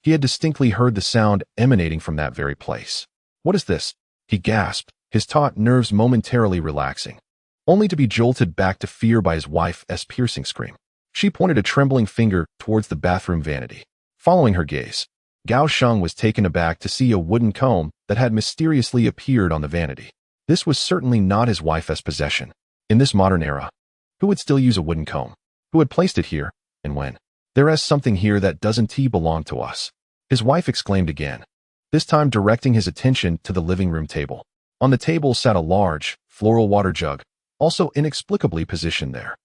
he had distinctly heard the sound emanating from that very place. What is this? He gasped, his taut nerves momentarily relaxing, only to be jolted back to fear by his wife's piercing scream. She pointed a trembling finger towards the bathroom vanity. Following her gaze, Gao Sheng was taken aback to see a wooden comb that had mysteriously appeared on the vanity. This was certainly not his wife's possession. In this modern era, who would still use a wooden comb? Who had placed it here, and when? There is something here that doesn't belong to us, his wife exclaimed again, this time directing his attention to the living room table. On the table sat a large, floral water jug, also inexplicably positioned there.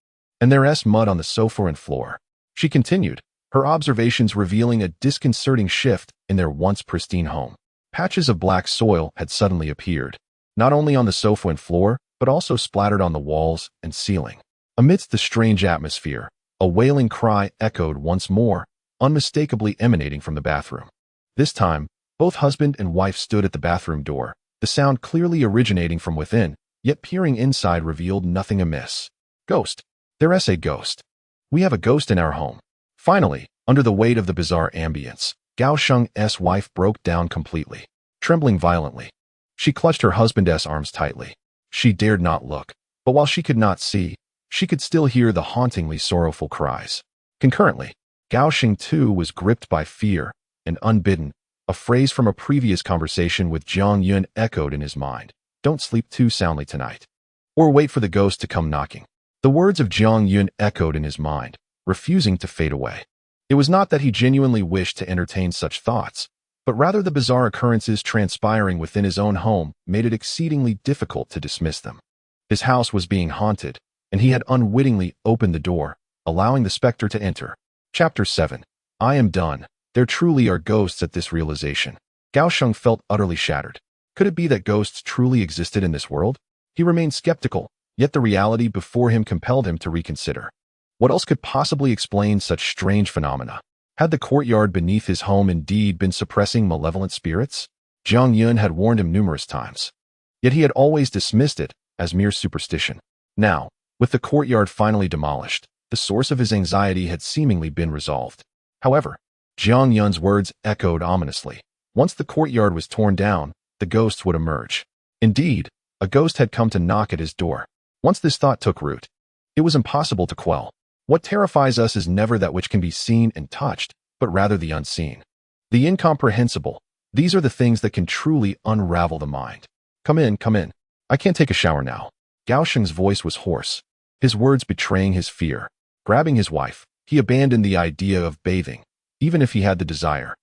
And there's mud on the sofa and floor. She continued, her observations revealing a disconcerting shift in their once pristine home. Patches of black soil had suddenly appeared, not only on the sofa and floor, but also splattered on the walls and ceiling. Amidst the strange atmosphere, a wailing cry echoed once more, unmistakably emanating from the bathroom. This time, both husband and wife stood at the bathroom door, the sound clearly originating from within, yet peering inside revealed nothing amiss. Ghost. There's a ghost. We have a ghost in our home. Finally, under the weight of the bizarre ambience, Gao Sheng's wife broke down completely, trembling violently. She clutched her husband's arms tightly. She dared not look, but while she could not see, she could still hear the hauntingly sorrowful cries. Concurrently, Gao Sheng too was gripped by fear, and unbidden, a phrase from a previous conversation with Jiang Yun echoed in his mind. Don't sleep too soundly tonight. Or wait for the ghost to come knocking. The words of Jiang Yun echoed in his mind, refusing to fade away. It was not that he genuinely wished to entertain such thoughts, but rather the bizarre occurrences transpiring within his own home made it exceedingly difficult to dismiss them. His house was being haunted, and he had unwittingly opened the door, allowing the specter to enter. Chapter 7. I am done. There truly are ghosts. At this realization, Gao Sheng felt utterly shattered. Could it be that ghosts truly existed in this world? He remained skeptical, yet the reality before him compelled him to reconsider. What else could possibly explain such strange phenomena? Had the courtyard beneath his home indeed been suppressing malevolent spirits? Jiang Yun had warned him numerous times, yet he had always dismissed it as mere superstition. Now, with the courtyard finally demolished, the source of his anxiety had seemingly been resolved. However, Jiang Yun's words echoed ominously. Once the courtyard was torn down, the ghosts would emerge. Indeed, a ghost had come to knock at his door. Once this thought took root, it was impossible to quell. What terrifies us is never that which can be seen and touched, but rather the unseen, the incomprehensible. These are the things that can truly unravel the mind. Come in, come in. I can't take a shower now. Gao Sheng's voice was hoarse, his words betraying his fear. Grabbing his wife, he abandoned the idea of bathing, even if he had the desire.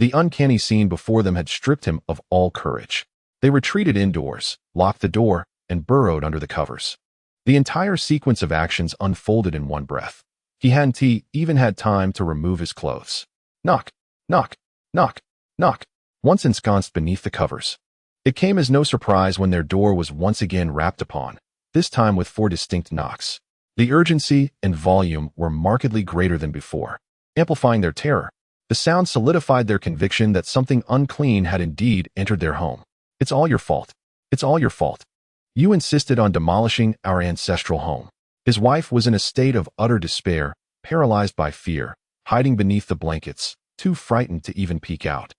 The uncanny scene before them had stripped him of all courage. They retreated indoors, locked the door, and burrowed under the covers. The entire sequence of actions unfolded in one breath. He hadn't even had time to remove his clothes. Knock, knock, knock, knock, once ensconced beneath the covers. It came as no surprise when their door was once again rapped upon, this time with 4 distinct knocks. The urgency and volume were markedly greater than before, amplifying their terror. The sound solidified their conviction that something unclean had indeed entered their home. It's all your fault. It's all your fault. You insisted on demolishing our ancestral home. His wife was in a state of utter despair, paralyzed by fear, hiding beneath the blankets, too frightened to even peek out.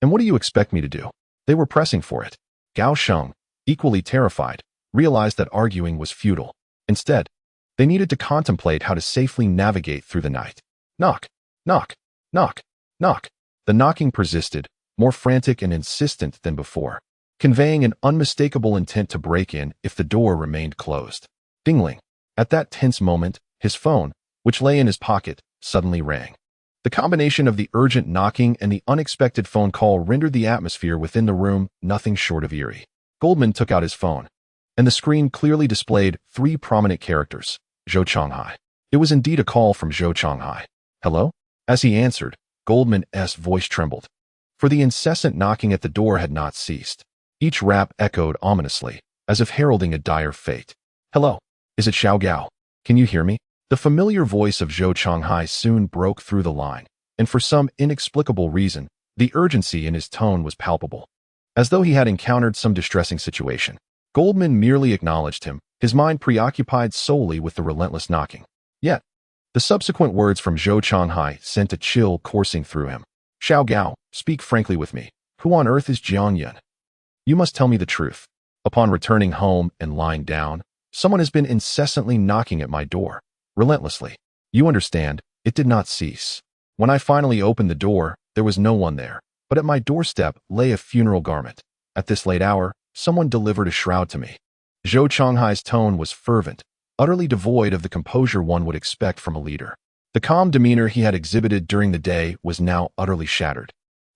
And what do you expect me to do? They were pressing for it. Gao Sheng, equally terrified, realized that arguing was futile. Instead, they needed to contemplate how to safely navigate through the night. Knock, knock, knock, knock. The knocking persisted, more frantic and insistent than before, conveying an unmistakable intent to break in if the door remained closed. Dingling. At that tense moment, his phone, which lay in his pocket, suddenly rang. The combination of the urgent knocking and the unexpected phone call rendered the atmosphere within the room nothing short of eerie. Goldman took out his phone, and the screen clearly displayed 3 prominent characters, Zhou Changhai. It was indeed a call from Zhou Changhai. Hello? As he answered, Goldman's voice trembled, for the incessant knocking at the door had not ceased. Each rap echoed ominously, as if heralding a dire fate. Hello? Is it Xiao Gao? Can you hear me? The familiar voice of Zhou Changhai soon broke through the line, and for some inexplicable reason, the urgency in his tone was palpable, as though he had encountered some distressing situation. Goldman merely acknowledged him, his mind preoccupied solely with the relentless knocking. Yet, the subsequent words from Zhou Changhai sent a chill coursing through him. Xiao Gao, speak frankly with me. Who on earth is Jiang Yun? You must tell me the truth. Upon returning home and lying down, someone has been incessantly knocking at my door. Relentlessly. You understand, it did not cease. When I finally opened the door, there was no one there, but at my doorstep lay a funeral garment. At this late hour, someone delivered a shroud to me. Zhou Changhai's tone was fervent, utterly devoid of the composure one would expect from a leader. The calm demeanor he had exhibited during the day was now utterly shattered,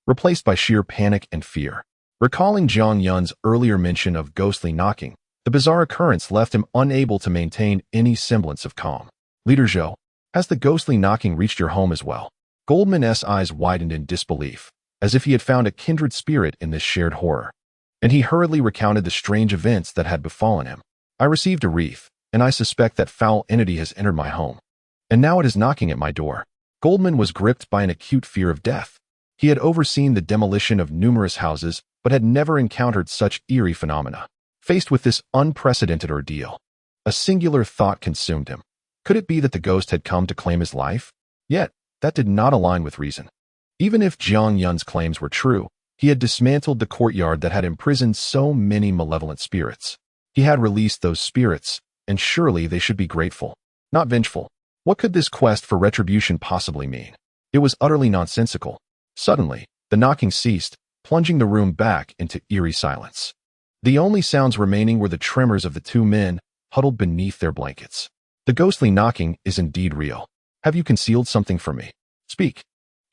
replaced by sheer panic and fear. Recalling Jiang Yun's earlier mention of ghostly knocking, the bizarre occurrence left him unable to maintain any semblance of calm. Leader Zhou, has the ghostly knocking reached your home as well? Goldman's eyes widened in disbelief, as if he had found a kindred spirit in this shared horror, and he hurriedly recounted the strange events that had befallen him. I received a wreath, and I suspect that foul entity has entered my home, and now it is knocking at my door. Goldman was gripped by an acute fear of death. He had overseen the demolition of numerous houses, but had never encountered such eerie phenomena. Faced with this unprecedented ordeal, a singular thought consumed him. Could it be that the ghost had come to claim his life? Yet, that did not align with reason. Even if Jiang Yun's claims were true, he had dismantled the courtyard that had imprisoned so many malevolent spirits. He had released those spirits, and surely they should be grateful, not vengeful. What could this quest for retribution possibly mean? It was utterly nonsensical. Suddenly, the knocking ceased, plunging the room back into eerie silence. The only sounds remaining were the tremors of the 2 men huddled beneath their blankets. The ghostly knocking is indeed real. Have you concealed something from me? Speak.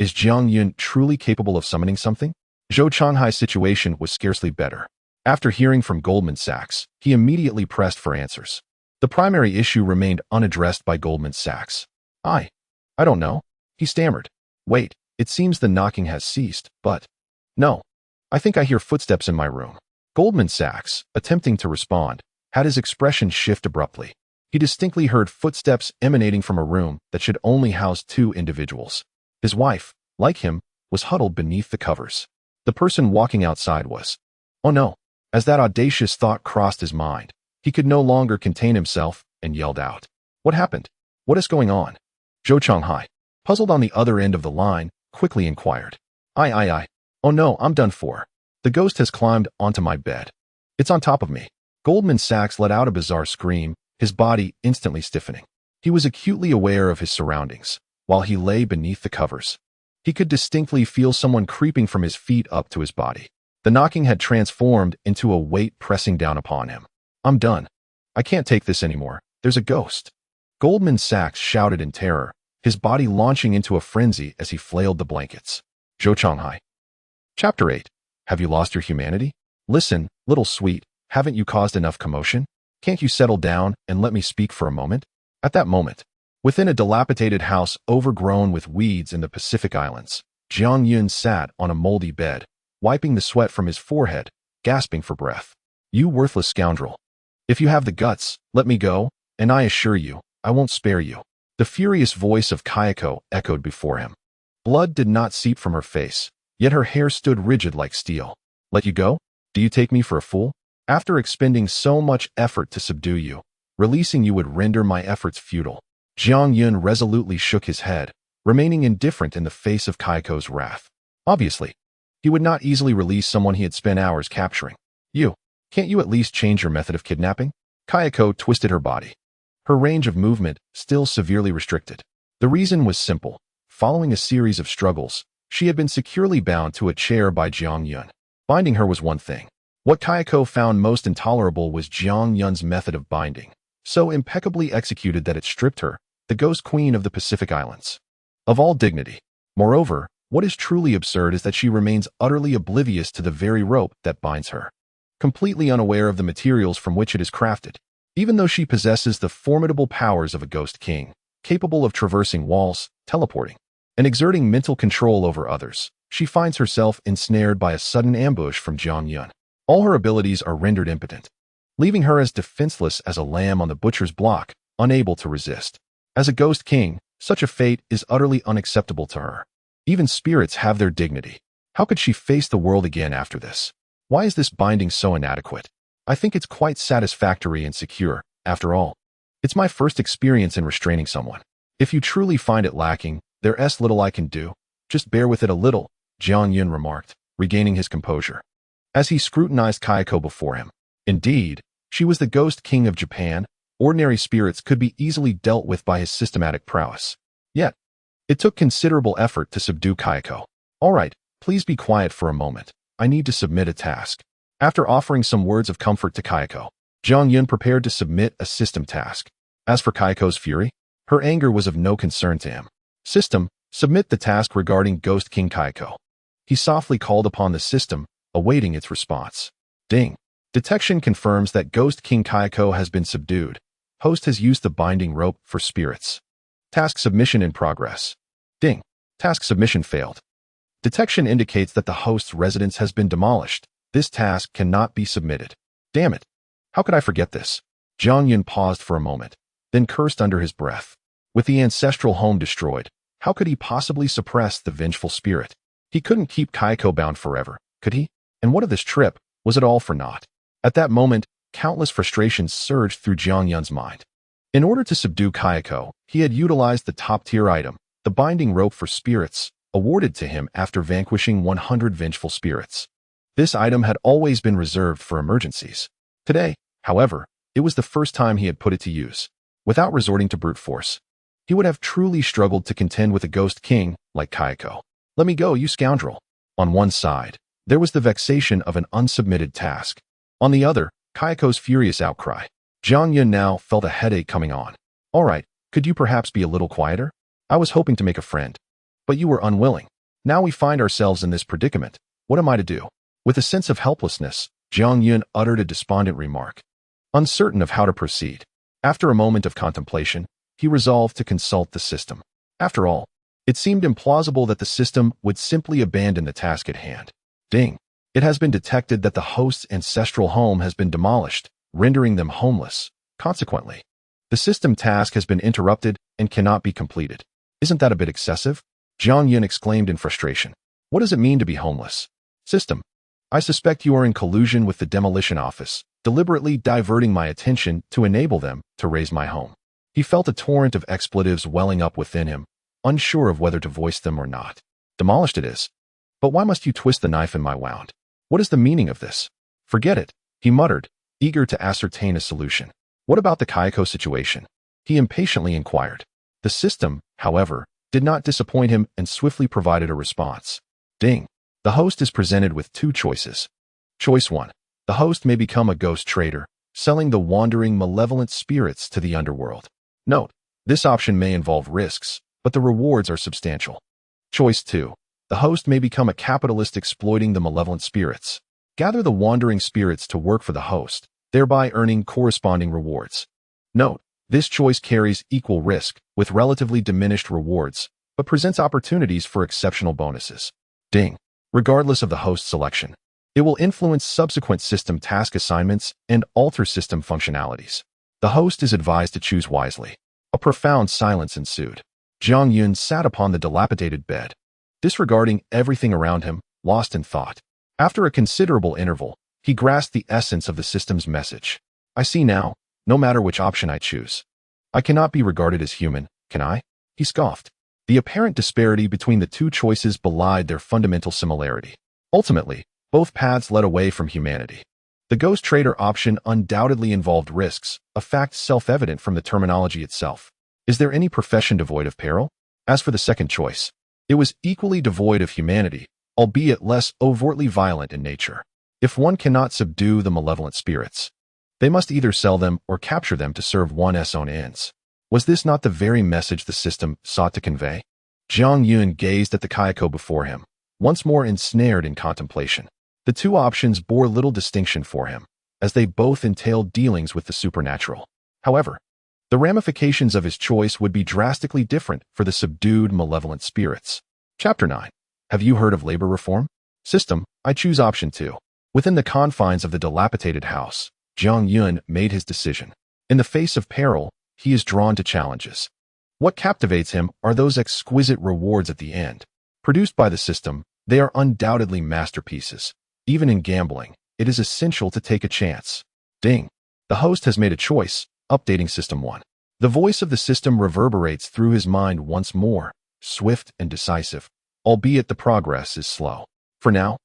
Is Jiang Yun truly capable of summoning something? Zhou Changhai's situation was scarcely better. After hearing from Goldman Sachs, he immediately pressed for answers. The primary issue remained unaddressed by Goldman Sachs. I don't know. He stammered. Wait, it seems the knocking has ceased, but... No. I think I hear footsteps in my room. Goldman Sachs, attempting to respond, had his expression shift abruptly. He distinctly heard footsteps emanating from a room that should only house 2 individuals. His wife, like him, was huddled beneath the covers. The person walking outside was... Oh no! As that audacious thought crossed his mind, he could no longer contain himself and yelled out. What happened? What is going on? Zhou Changhai, puzzled on the other end of the line, quickly inquired. I. Oh no, I'm done for. The ghost has climbed onto my bed. It's on top of me. Goldman Sachs let out a bizarre scream, his body instantly stiffening. He was acutely aware of his surroundings, while he lay beneath the covers. He could distinctly feel someone creeping from his feet up to his body. The knocking had transformed into a weight pressing down upon him. I'm done. I can't take this anymore. There's a ghost. Goldman Sachs shouted in terror, his body launching into a frenzy as he flailed the blankets. Zhou Changhai, Chapter 8. Have you lost your humanity? Listen, little sweet, haven't you caused enough commotion? Can't you settle down and let me speak for a moment? At that moment, within a dilapidated house overgrown with weeds in the Pacific Islands, Jiang Yun sat on a moldy bed, wiping the sweat from his forehead, gasping for breath. You worthless scoundrel. If you have the guts, let me go, and I assure you, I won't spare you. The furious voice of Kayako echoed before him. Blood did not seep from her face, yet her hair stood rigid like steel. Let you go? Do you take me for a fool? After expending so much effort to subdue you, releasing you would render my efforts futile. Jiang Yun resolutely shook his head, remaining indifferent in the face of Kaiko's wrath. Obviously, he would not easily release someone he had spent hours capturing. Can't you at least change your method of kidnapping? Kayako twisted her body, her range of movement still severely restricted. The reason was simple. Following a series of struggles, she had been securely bound to a chair by Jiang Yun. Binding her was one thing. What Kayako found most intolerable was Jiang Yun's method of binding, so impeccably executed that it stripped her, the ghost queen of the Pacific Islands, of all dignity. Moreover, what is truly absurd is that she remains utterly oblivious to the very rope that binds her, completely unaware of the materials from which it is crafted. Even though she possesses the formidable powers of a ghost king, capable of traversing walls, teleporting, and exerting mental control over others, she finds herself ensnared by a sudden ambush from Jiang Yun. All her abilities are rendered impotent, leaving her as defenseless as a lamb on the butcher's block, unable to resist. As a ghost king, such a fate is utterly unacceptable to her. Even spirits have their dignity. How could she face the world again after this? Why is this binding so inadequate? I think it's quite satisfactory and secure, after all. It's my first experience in restraining someone. If you truly find it lacking, there's little I can do. Just bear with it a little, Jiang Yun remarked, regaining his composure, as he scrutinized Kayako before him. Indeed, she was the ghost king of Japan. Ordinary spirits could be easily dealt with by his systematic prowess. Yet, it took considerable effort to subdue Kayako. All right, please be quiet for a moment. I need to submit a task. After offering some words of comfort to Kayako, Jiang Yun prepared to submit a system task. As for Kayako's fury, her anger was of no concern to him. System, submit the task regarding Ghost King Kayako. He softly called upon the system, awaiting its response. Ding. Detection confirms that Ghost King Kayako has been subdued. Host has used the binding rope for spirits. Task submission in progress. Ding. Task submission failed. Detection indicates that the host's residence has been demolished. This task cannot be submitted. Damn it. How could I forget this? Jiang Yun paused for a moment, then cursed under his breath. With the ancestral home destroyed, how could he possibly suppress the vengeful spirit? He couldn't keep Kayako bound forever, could he? And what of this trip? Was it all for naught? At that moment, countless frustrations surged through Jiang Yun's mind. In order to subdue Kayako, he had utilized the top-tier item, the binding rope for spirits, awarded to him after vanquishing 100 vengeful spirits. This item had always been reserved for emergencies. Today, however, it was the first time he had put it to use. Without resorting to brute force, he would have truly struggled to contend with a ghost king like Kayako. Let me go, you scoundrel. On one side, there was the vexation of an unsubmitted task. On the other, Kayako's furious outcry. Jiang Yun now felt a headache coming on. All right, could you perhaps be a little quieter? I was hoping to make a friend, but you were unwilling. Now we find ourselves in this predicament. What am I to do? With a sense of helplessness, Jiang Yun uttered a despondent remark, uncertain of how to proceed. After a moment of contemplation, he resolved to consult the system. After all, it seemed implausible that the system would simply abandon the task at hand. Ding. It has been detected that the host's ancestral home has been demolished, rendering them homeless. Consequently, the system task has been interrupted and cannot be completed. Isn't that a bit excessive? Jiang Yun exclaimed in frustration. What does it mean to be homeless? System. I suspect you are in collusion with the demolition office, deliberately diverting my attention to enable them to raise my home. He felt a torrent of expletives welling up within him, unsure of whether to voice them or not. Demolished it is. But why must you twist the knife in my wound? What is the meaning of this? Forget it, he muttered, eager to ascertain a solution. What about the Kayako situation? He impatiently inquired. The system, however, did not disappoint him and swiftly provided a response. Ding. The host is presented with two choices. Choice 1. The host may become a ghost trader, selling the wandering malevolent spirits to the underworld. Note, this option may involve risks, but the rewards are substantial. Choice 2. The host may become a capitalist exploiting the malevolent spirits. Gather the wandering spirits to work for the host, thereby earning corresponding rewards. Note, this choice carries equal risk, with relatively diminished rewards, but presents opportunities for exceptional bonuses. Ding. Regardless of the host selection, it will influence subsequent system task assignments and alter system functionalities. The host is advised to choose wisely. A profound silence ensued. Jiang Yun sat upon the dilapidated bed, disregarding everything around him, lost in thought. After a considerable interval, he grasped the essence of the system's message. I see now, no matter which option I choose. I cannot be regarded as human, can I? He scoffed. The apparent disparity between the two choices belied their fundamental similarity. Ultimately, both paths led away from humanity. The ghost trader option undoubtedly involved risks, a fact self-evident from the terminology itself. Is there any profession devoid of peril? As for the second choice, it was equally devoid of humanity, albeit less overtly violent in nature. If one cannot subdue the malevolent spirits, they must either sell them or capture them to serve one's own ends. Was this not the very message the system sought to convey? Jiang Yun gazed at the Kayako before him, once more ensnared in contemplation. The two options bore little distinction for him, as they both entailed dealings with the supernatural. However, the ramifications of his choice would be drastically different for the subdued malevolent spirits. Chapter 9. Have you heard of labor reform? System, I choose option 2. Within the confines of the dilapidated house, Jiang Yun made his decision. In the face of peril, he is drawn to challenges. What captivates him are those exquisite rewards at the end. Produced by the system, they are undoubtedly masterpieces. Even in gambling, it is essential to take a chance. Ding. The host has made a choice, updating System 1. The voice of the system reverberates through his mind once more, swift and decisive, albeit the progress is slow. For now,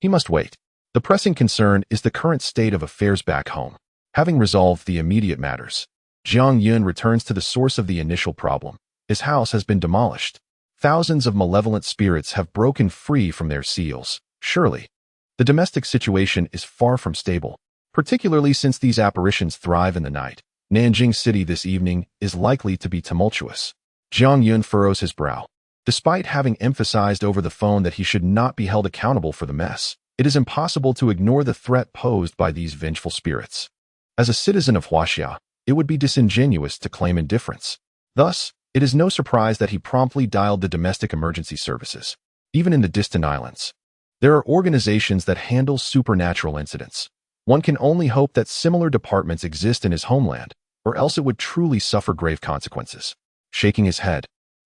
he must wait. The pressing concern is the current state of affairs back home. Having resolved the immediate matters, Jiang Yun returns to the source of the initial problem. His house has been demolished. Thousands of malevolent spirits have broken free from their seals. Surely, the domestic situation is far from stable, particularly since these apparitions thrive in the night. Nanjing City this evening is likely to be tumultuous. Jiang Yun furrows his brow. Despite having emphasized over the phone that he should not be held accountable for the mess, it is impossible to ignore the threat posed by these vengeful spirits. As a citizen of Huaxia, it would be disingenuous to claim indifference. Thus, it is no surprise that he promptly dialed the domestic emergency services. Even in the distant islands, there are organizations that handle supernatural incidents. One can only hope that similar departments exist in his homeland, or else it would truly suffer grave consequences. Shaking his head,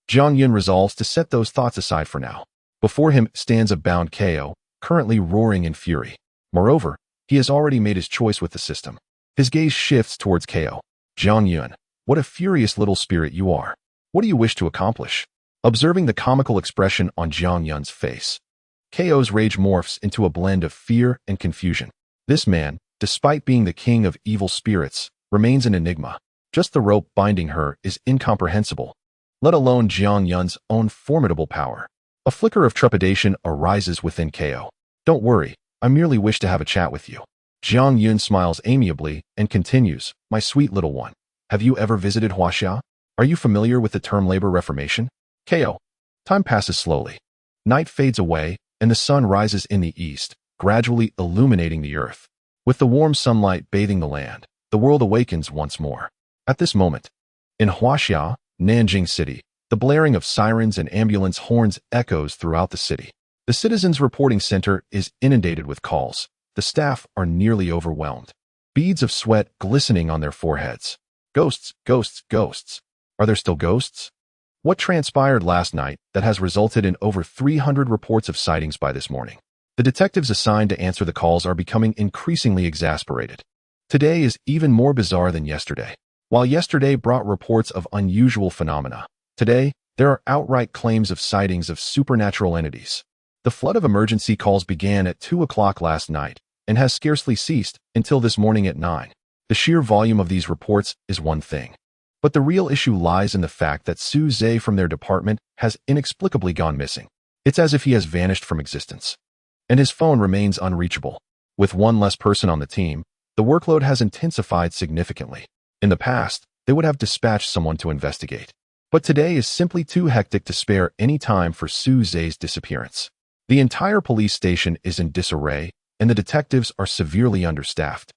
Jiang Yun resolves to set those thoughts aside for now. Before him stands a bound Ko, currently roaring in fury. Moreover, he has already made his choice with the system. His gaze shifts towards Ko. Jiang Yun, what a furious little spirit you are. What do you wish to accomplish? Observing the comical expression on Jiang Yun's face, Ko's rage morphs into a blend of fear and confusion. This man, despite being the king of evil spirits, remains an enigma. Just the rope binding her is incomprehensible, let alone Jiang Yun's own formidable power. A flicker of trepidation arises within Ko. Don't worry, I merely wish to have a chat with you. Jiang Yun smiles amiably and continues, my sweet little one. Have you ever visited Huaxia? Are you familiar with the term labor reformation? Ko. Time passes slowly. Night fades away, and the sun rises in the east, gradually illuminating the earth. With the warm sunlight bathing the land, the world awakens once more. At this moment, in Huaxia, Nanjing City, the blaring of sirens and ambulance horns echoes throughout the city. The citizens' reporting center is inundated with calls. The staff are nearly overwhelmed. Beads of sweat glistening on their foreheads. Ghosts, ghosts, ghosts. Are there still ghosts? What transpired last night that has resulted in over 300 reports of sightings by this morning? The detectives assigned to answer the calls are becoming increasingly exasperated. Today is even more bizarre than yesterday. While yesterday brought reports of unusual phenomena, today there are outright claims of sightings of supernatural entities. The flood of emergency calls began at 2 o'clock last night and has scarcely ceased until this morning at 9. The sheer volume of these reports is one thing. But the real issue lies in the fact that Su Zhe from their department has inexplicably gone missing. It's as if he has vanished from existence. And his phone remains unreachable. With one less person on the team, the workload has intensified significantly. In the past, they would have dispatched someone to investigate. But today is simply too hectic to spare any time for Su Zhe's disappearance. The entire police station is in disarray, and the detectives are severely understaffed.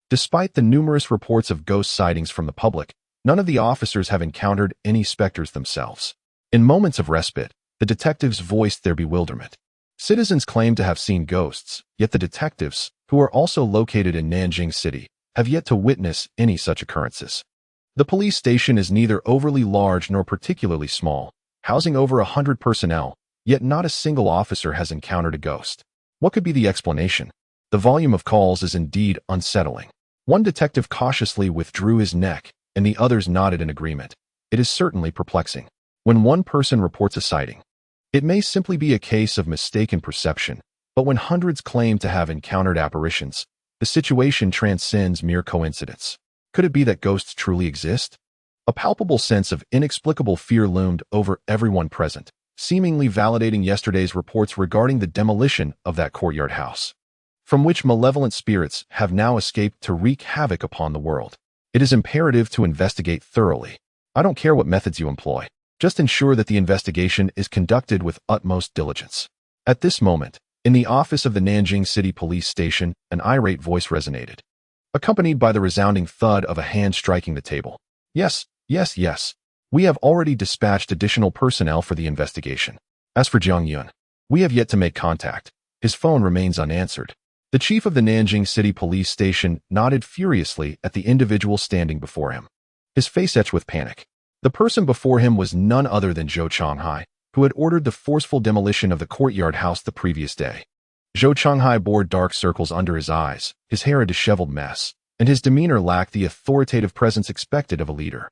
Despite the numerous reports of ghost sightings from the public, none of the officers have encountered any specters themselves. In moments of respite, the detectives voiced their bewilderment. Citizens claim to have seen ghosts, yet the detectives, who are also located in Nanjing City, have yet to witness any such occurrences. The police station is neither overly large nor particularly small, housing over 100 personnel, yet not a single officer has encountered a ghost. What could be the explanation? The volume of calls is indeed unsettling. One detective cautiously withdrew his neck, and the others nodded in agreement. It is certainly perplexing. When one person reports a sighting, it may simply be a case of mistaken perception, but when hundreds claim to have encountered apparitions, the situation transcends mere coincidence. Could it be that ghosts truly exist? A palpable sense of inexplicable fear loomed over everyone present, seemingly validating yesterday's reports regarding the demolition of that courtyard house, from which malevolent spirits have now escaped to wreak havoc upon the world. It is imperative to investigate thoroughly. I don't care what methods you employ. Just ensure that the investigation is conducted with utmost diligence. At this moment, in the office of the Nanjing City Police Station, an irate voice resonated, accompanied by the resounding thud of a hand striking the table. Yes. We have already dispatched additional personnel for the investigation. As for Jiang Yun, we have yet to make contact. His phone remains unanswered. The chief of the Nanjing City Police Station nodded furiously at the individual standing before him, his face etched with panic. The person before him was none other than Zhou Changhai, who had ordered the forceful demolition of the courtyard house the previous day. Zhou Changhai bore dark circles under his eyes, his hair a disheveled mess, and his demeanor lacked the authoritative presence expected of a leader.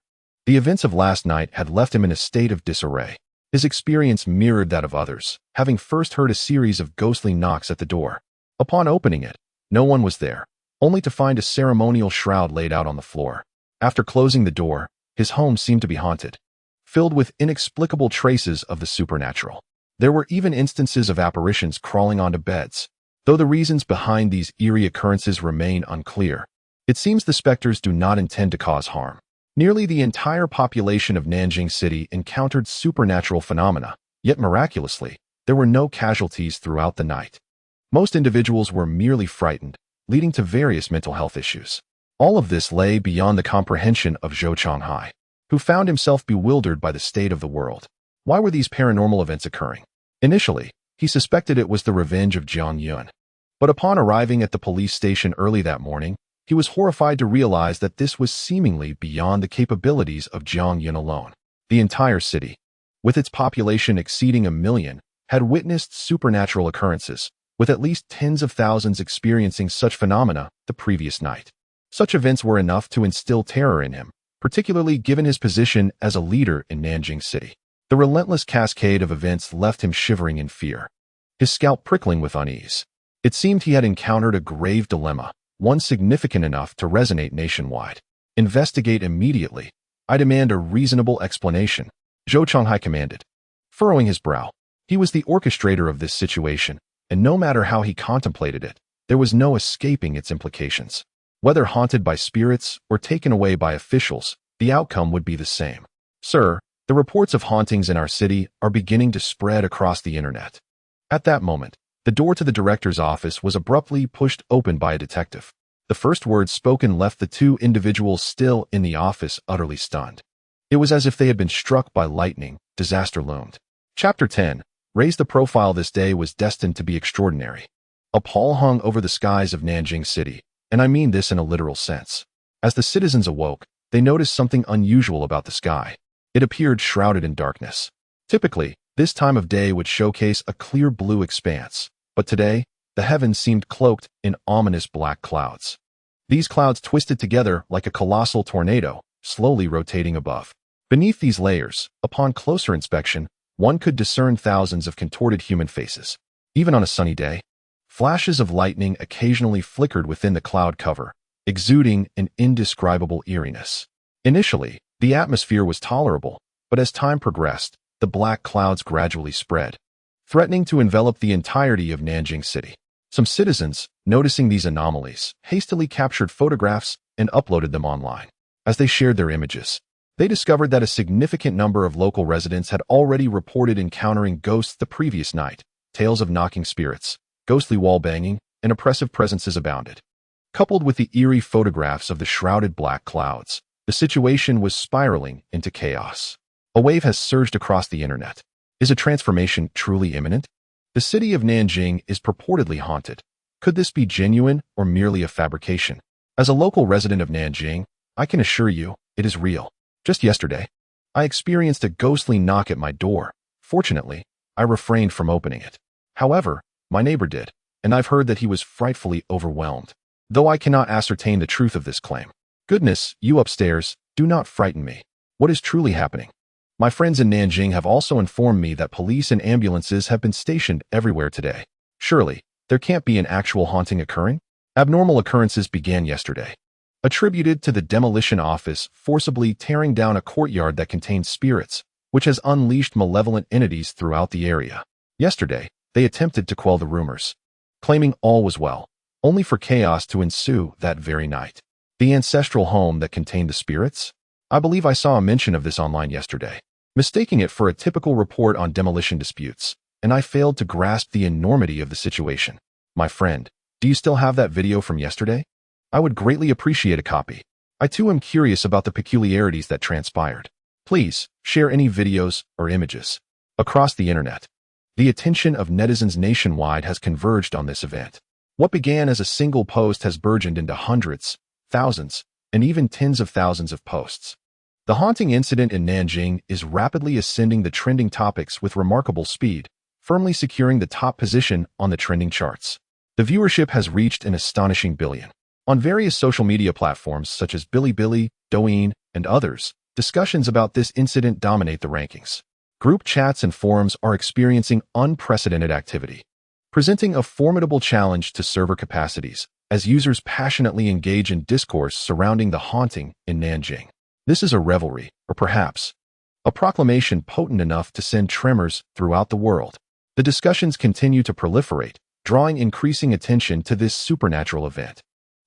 The events of last night had left him in a state of disarray. His experience mirrored that of others, having first heard a series of ghostly knocks at the door. Upon opening it, no one was there, only to find a ceremonial shroud laid out on the floor. After closing the door, his home seemed to be haunted, filled with inexplicable traces of the supernatural. There were even instances of apparitions crawling onto beds, though the reasons behind these eerie occurrences remain unclear. It seems the specters do not intend to cause harm. Nearly the entire population of Nanjing City encountered supernatural phenomena, yet miraculously, there were no casualties throughout the night. Most individuals were merely frightened, leading to various mental health issues. All of this lay beyond the comprehension of Zhou Changhai, who found himself bewildered by the state of the world. Why were these paranormal events occurring? Initially, he suspected it was the revenge of Jiang Yun. But upon arriving at the police station early that morning, he was horrified to realize that this was seemingly beyond the capabilities of Jiang Yun alone. The entire city, with its population exceeding 1 million, had witnessed supernatural occurrences, with at least tens of thousands experiencing such phenomena the previous night. Such events were enough to instill terror in him, particularly given his position as a leader in Nanjing City. The relentless cascade of events left him shivering in fear, his scalp prickling with unease. It seemed he had encountered a grave dilemma, one significant enough to resonate nationwide. Investigate immediately. I demand a reasonable explanation, Zhou Changhai commanded. Furrowing his brow, he was the orchestrator of this situation, and no matter how he contemplated it, there was no escaping its implications. Whether haunted by spirits or taken away by officials, the outcome would be the same. Sir, the reports of hauntings in our city are beginning to spread across the internet. At that moment, the door to the director's office was abruptly pushed open by a detective. The first words spoken left the two individuals still in the office utterly stunned. It was as if they had been struck by lightning. Disaster loomed. Chapter 10. Raise the profile. This day was destined to be extraordinary. A pall hung over the skies of Nanjing City, and I mean this in a literal sense. As the citizens awoke, they noticed something unusual about the sky. It appeared shrouded in darkness. Typically, this time of day would showcase a clear blue expanse, but today, the heavens seemed cloaked in ominous black clouds. These clouds twisted together like a colossal tornado, slowly rotating above. Beneath these layers, upon closer inspection, one could discern thousands of contorted human faces. Even on a sunny day, flashes of lightning occasionally flickered within the cloud cover, exuding an indescribable eeriness. Initially, the atmosphere was tolerable, but as time progressed, the black clouds gradually spread, threatening to envelop the entirety of Nanjing City. Some citizens, noticing these anomalies, hastily captured photographs and uploaded them online. As they shared their images, They discovered that a significant number of local residents had already reported encountering ghosts the previous night. Tales of knocking spirits, ghostly wall banging, and oppressive presences abounded. Coupled with the eerie photographs of the shrouded black clouds, the situation was spiraling into chaos. A wave has surged across the internet. Is a transformation truly imminent? The city of Nanjing is purportedly haunted. Could this be genuine or merely a fabrication? As a local resident of Nanjing, I can assure you, it is real. Just yesterday, I experienced a ghostly knock at my door. Fortunately, I refrained from opening it. However, my neighbor did, and I've heard that he was frightfully overwhelmed. Though I cannot ascertain the truth of this claim. Goodness, you upstairs, do not frighten me. What is truly happening? My friends in Nanjing have also informed me that police and ambulances have been stationed everywhere today. Surely, there can't be an actual haunting occurring? Abnormal occurrences began yesterday, attributed to the demolition office forcibly tearing down a courtyard that contained spirits, which has unleashed malevolent entities throughout the area. Yesterday, they attempted to quell the rumors, claiming all was well, only for chaos to ensue that very night. The ancestral home that contained the spirits? I believe I saw a mention of this online yesterday, mistaking it for a typical report on demolition disputes, and I failed to grasp the enormity of the situation. My friend, do you still have that video from yesterday? I would greatly appreciate a copy. I too am curious about the peculiarities that transpired. Please, share any videos or images. Across the internet, the attention of netizens nationwide has converged on this event. What began as a single post has burgeoned into hundreds, thousands, and even tens of thousands of posts. The haunting incident in Nanjing is rapidly ascending the trending topics with remarkable speed, firmly securing the top position on the trending charts. The viewership has reached an astonishing billion. On various social media platforms such as Bilibili, Douyin, and others, discussions about this incident dominate the rankings. Group chats and forums are experiencing unprecedented activity, presenting a formidable challenge to server capacities as users passionately engage in discourse surrounding the haunting in Nanjing. This is a revelry, or perhaps a proclamation potent enough to send tremors throughout the world. The discussions continue to proliferate, drawing increasing attention to this supernatural event.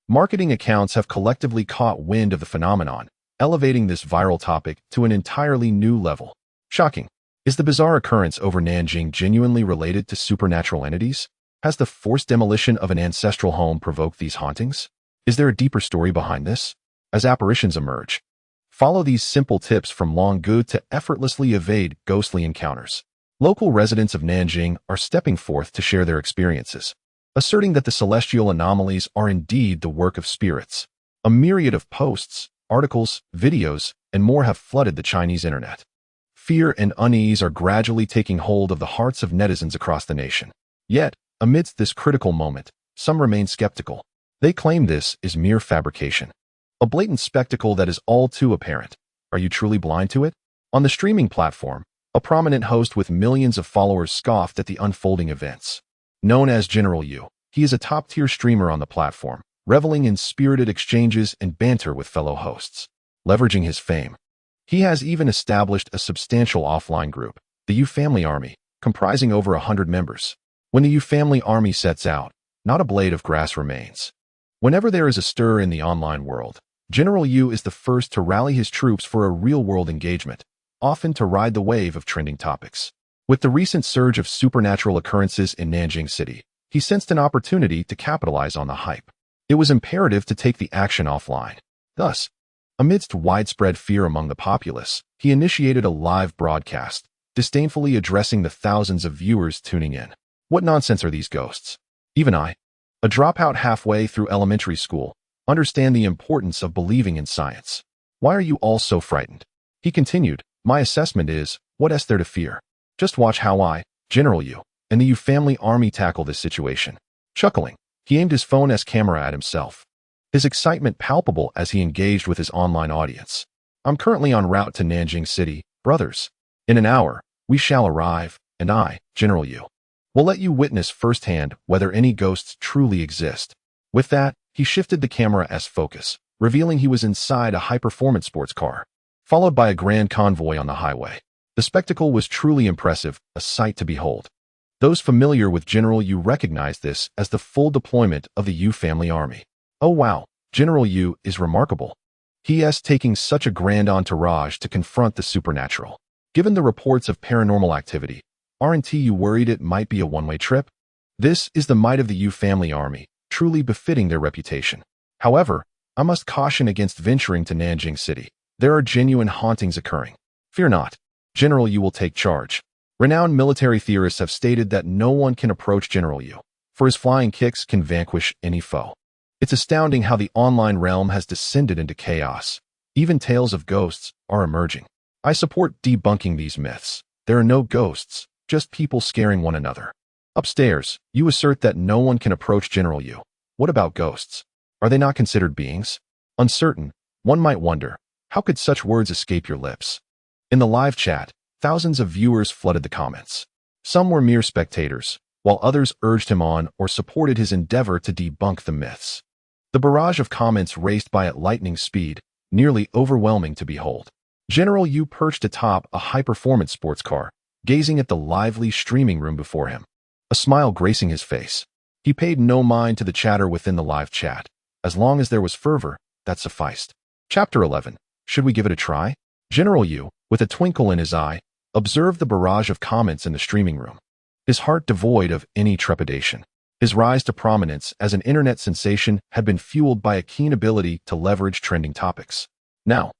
Marketing accounts have collectively caught wind of the phenomenon, elevating this viral topic to an entirely new level. Shocking. Is the bizarre occurrence over Nanjing genuinely related to supernatural entities? Has the forced demolition of an ancestral home provoked these hauntings? Is there a deeper story behind this? As apparitions emerge, follow these simple tips from long good to effortlessly evade ghostly encounters. Local residents of Nanjing are stepping forth to share their experiences, asserting that the celestial anomalies are indeed the work of spirits. A myriad of posts, articles, videos, and more have flooded the Chinese internet. Fear and unease are gradually taking hold of the hearts of netizens across the nation. Yet, amidst this critical moment, some remain skeptical. They claim this is mere fabrication, a blatant spectacle that is all too apparent. Are you truly blind to it? On the streaming platform, a prominent host with millions of followers scoffed at the unfolding events. Known as General Yu, he is a top-tier streamer on the platform, reveling in spirited exchanges and banter with fellow hosts. Leveraging his fame, he has even established a substantial offline group, the Yu Family Army, comprising over 100 members. When the Yu Family Army sets out, not a blade of grass remains. Whenever there is a stir in the online world, General Yu is the first to rally his troops for a real-world engagement, often to ride the wave of trending topics. With the recent surge of supernatural occurrences in Nanjing City, he sensed an opportunity to capitalize on the hype. It was imperative to take the action offline. Thus, amidst widespread fear among the populace, he initiated a live broadcast, disdainfully addressing the thousands of viewers tuning in. What nonsense are these ghosts? Even I, a dropout halfway through elementary school, understand the importance of believing in science. Why are you all so frightened? He continued, my assessment is, what is there to fear? Just watch how I, General Yu, and the Yu Family Army tackle this situation. Chuckling, he aimed his phone's camera at himself, his excitement palpable as he engaged with his online audience. I'm currently en route to Nanjing City, brothers. In an hour, we shall arrive, and I, General Yu, will let you witness firsthand whether any ghosts truly exist. With that, he shifted the camera's focus, revealing he was inside a high-performance sports car, followed by a grand convoy on the highway. The spectacle was truly impressive, a sight to behold. Those familiar with General Yu recognized this as the full deployment of the Yu Family Army. Oh wow, General Yu is remarkable. He is taking such a grand entourage to confront the supernatural. Given the reports of paranormal activity, aren't you worried it might be a one-way trip? This is the might of the Yu family army, truly befitting their reputation. However, I must caution against venturing to Nanjing City. There are genuine hauntings occurring. Fear not. General Yu will take charge. Renowned military theorists have stated that no one can approach General Yu, for his flying kicks can vanquish any foe. It's astounding how the online realm has descended into chaos. Even tales of ghosts are emerging. I support debunking these myths. There are no ghosts, just people scaring one another. Upstairs, you assert that no one can approach General Yu. What about ghosts? Are they not considered beings? Uncertain, one might wonder, how could such words escape your lips? In the live chat, thousands of viewers flooded the comments. Some were mere spectators, while others urged him on or supported his endeavor to debunk the myths. The barrage of comments raced by at lightning speed, nearly overwhelming to behold. General Yu perched atop a high-performance sports car, gazing at the lively streaming room before him, a smile gracing his face. He paid no mind to the chatter within the live chat. As long as there was fervor, that sufficed. Chapter 11. Should we give it a try? General Yu, with a twinkle in his eye, observed the barrage of comments in the streaming room, his heart devoid of any trepidation. His rise to prominence as an internet sensation had been fueled by a keen ability to leverage trending topics. Now,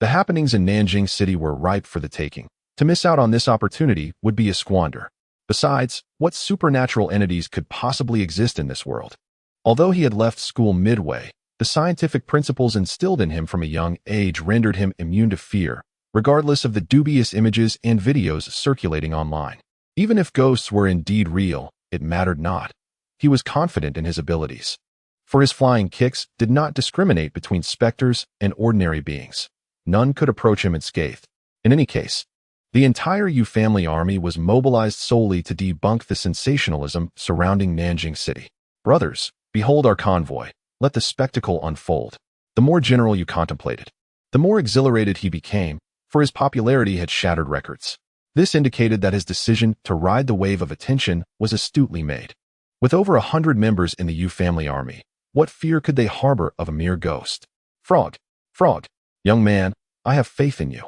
the happenings in Nanjing City were ripe for the taking. To miss out on this opportunity would be a squander. Besides, what supernatural entities could possibly exist in this world? Although he had left school midway, the scientific principles instilled in him from a young age rendered him immune to fear, regardless of the dubious images and videos circulating online. Even if ghosts were indeed real, it mattered not. He was confident in his abilities, for his flying kicks did not discriminate between specters and ordinary beings. None could approach him unscathed. In any case, the entire Yu family army was mobilized solely to debunk the sensationalism surrounding Nanjing City. Brothers, behold our convoy. Let the spectacle unfold. The more General Yu contemplated, the more exhilarated he became, for his popularity had shattered records. This indicated that his decision to ride the wave of attention was astutely made. With over 100 members in the Yu family army, what fear could they harbor of a mere ghost? Frog, young man, I have faith in you.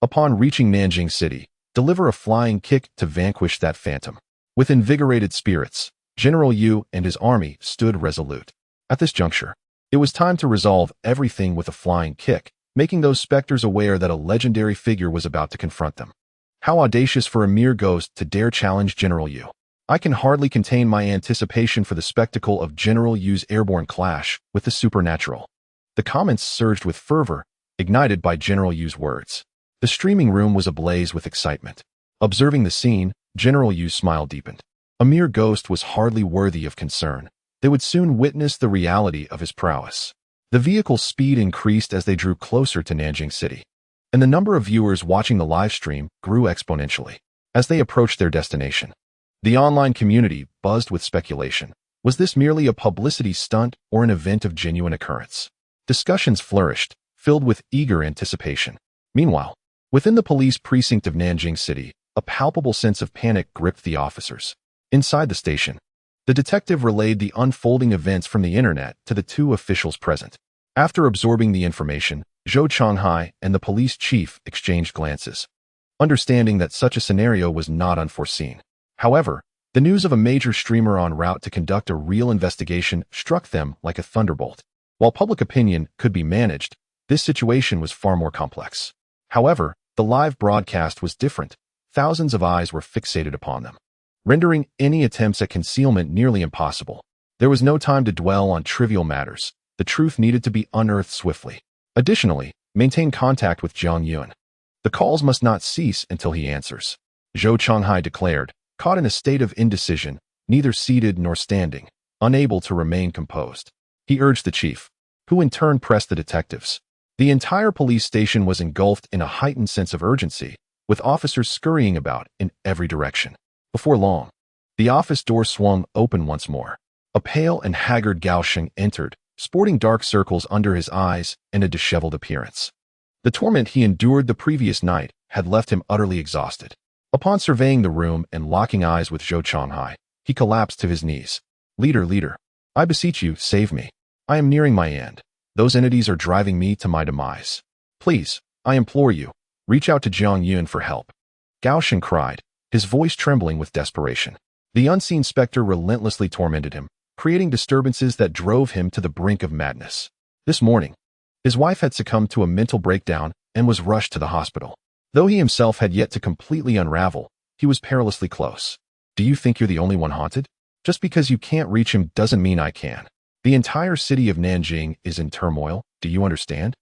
Upon reaching Nanjing City, deliver a flying kick to vanquish that phantom. With invigorated spirits, General Yu and his army stood resolute. At this juncture, it was time to resolve everything with a flying kick, making those specters aware that a legendary figure was about to confront them. How audacious for a mere ghost to dare challenge General Yu. I can hardly contain my anticipation for the spectacle of General Yu's airborne clash with the supernatural. The comments surged with fervor, ignited by General Yu's words. The streaming room was ablaze with excitement. Observing the scene, General Yu's smile deepened. A mere ghost was hardly worthy of concern. They would soon witness the reality of his prowess. The vehicle's speed increased as they drew closer to Nanjing City, and the number of viewers watching the live stream grew exponentially. As they approached their destination, the online community buzzed with speculation. Was this merely a publicity stunt or an event of genuine occurrence? Discussions flourished, filled with eager anticipation. Meanwhile, within the police precinct of Nanjing City, a palpable sense of panic gripped the officers. Inside the station, the detective relayed the unfolding events from the internet to the two officials present. After absorbing the information, Zhou Changhai and the police chief exchanged glances, understanding that such a scenario was not unforeseen. However, the news of a major streamer en route to conduct a real investigation struck them like a thunderbolt. While public opinion could be managed, this situation was far more complex. However, the live broadcast was different. Thousands of eyes were fixated upon them, rendering any attempts at concealment nearly impossible. There was no time to dwell on trivial matters. The truth needed to be unearthed swiftly. Additionally, maintain contact with Jiang Yuan. The calls must not cease until he answers, Zhou Changhai declared, caught in a state of indecision, neither seated nor standing, unable to remain composed. He urged the chief, who in turn pressed the detectives. The entire police station was engulfed in a heightened sense of urgency, with officers scurrying about in every direction. Before long, the office door swung open once more. A pale and haggard Gao Sheng entered, sporting dark circles under his eyes and a disheveled appearance. The torment he endured the previous night had left him utterly exhausted. Upon surveying the room and locking eyes with Zhou Changhai, he collapsed to his knees. Leader, I beseech you, save me. I am nearing my end. Those entities are driving me to my demise. Please, I implore you, reach out to Jiang Yun for help. Gao Sheng cried, his voice trembling with desperation. The unseen specter relentlessly tormented him, creating disturbances that drove him to the brink of madness. This morning, his wife had succumbed to a mental breakdown and was rushed to the hospital. Though he himself had yet to completely unravel, he was perilously close. Do you think you're the only one haunted? Just because you can't reach him doesn't mean I can. The entire city of Nanjing is in turmoil, do you understand?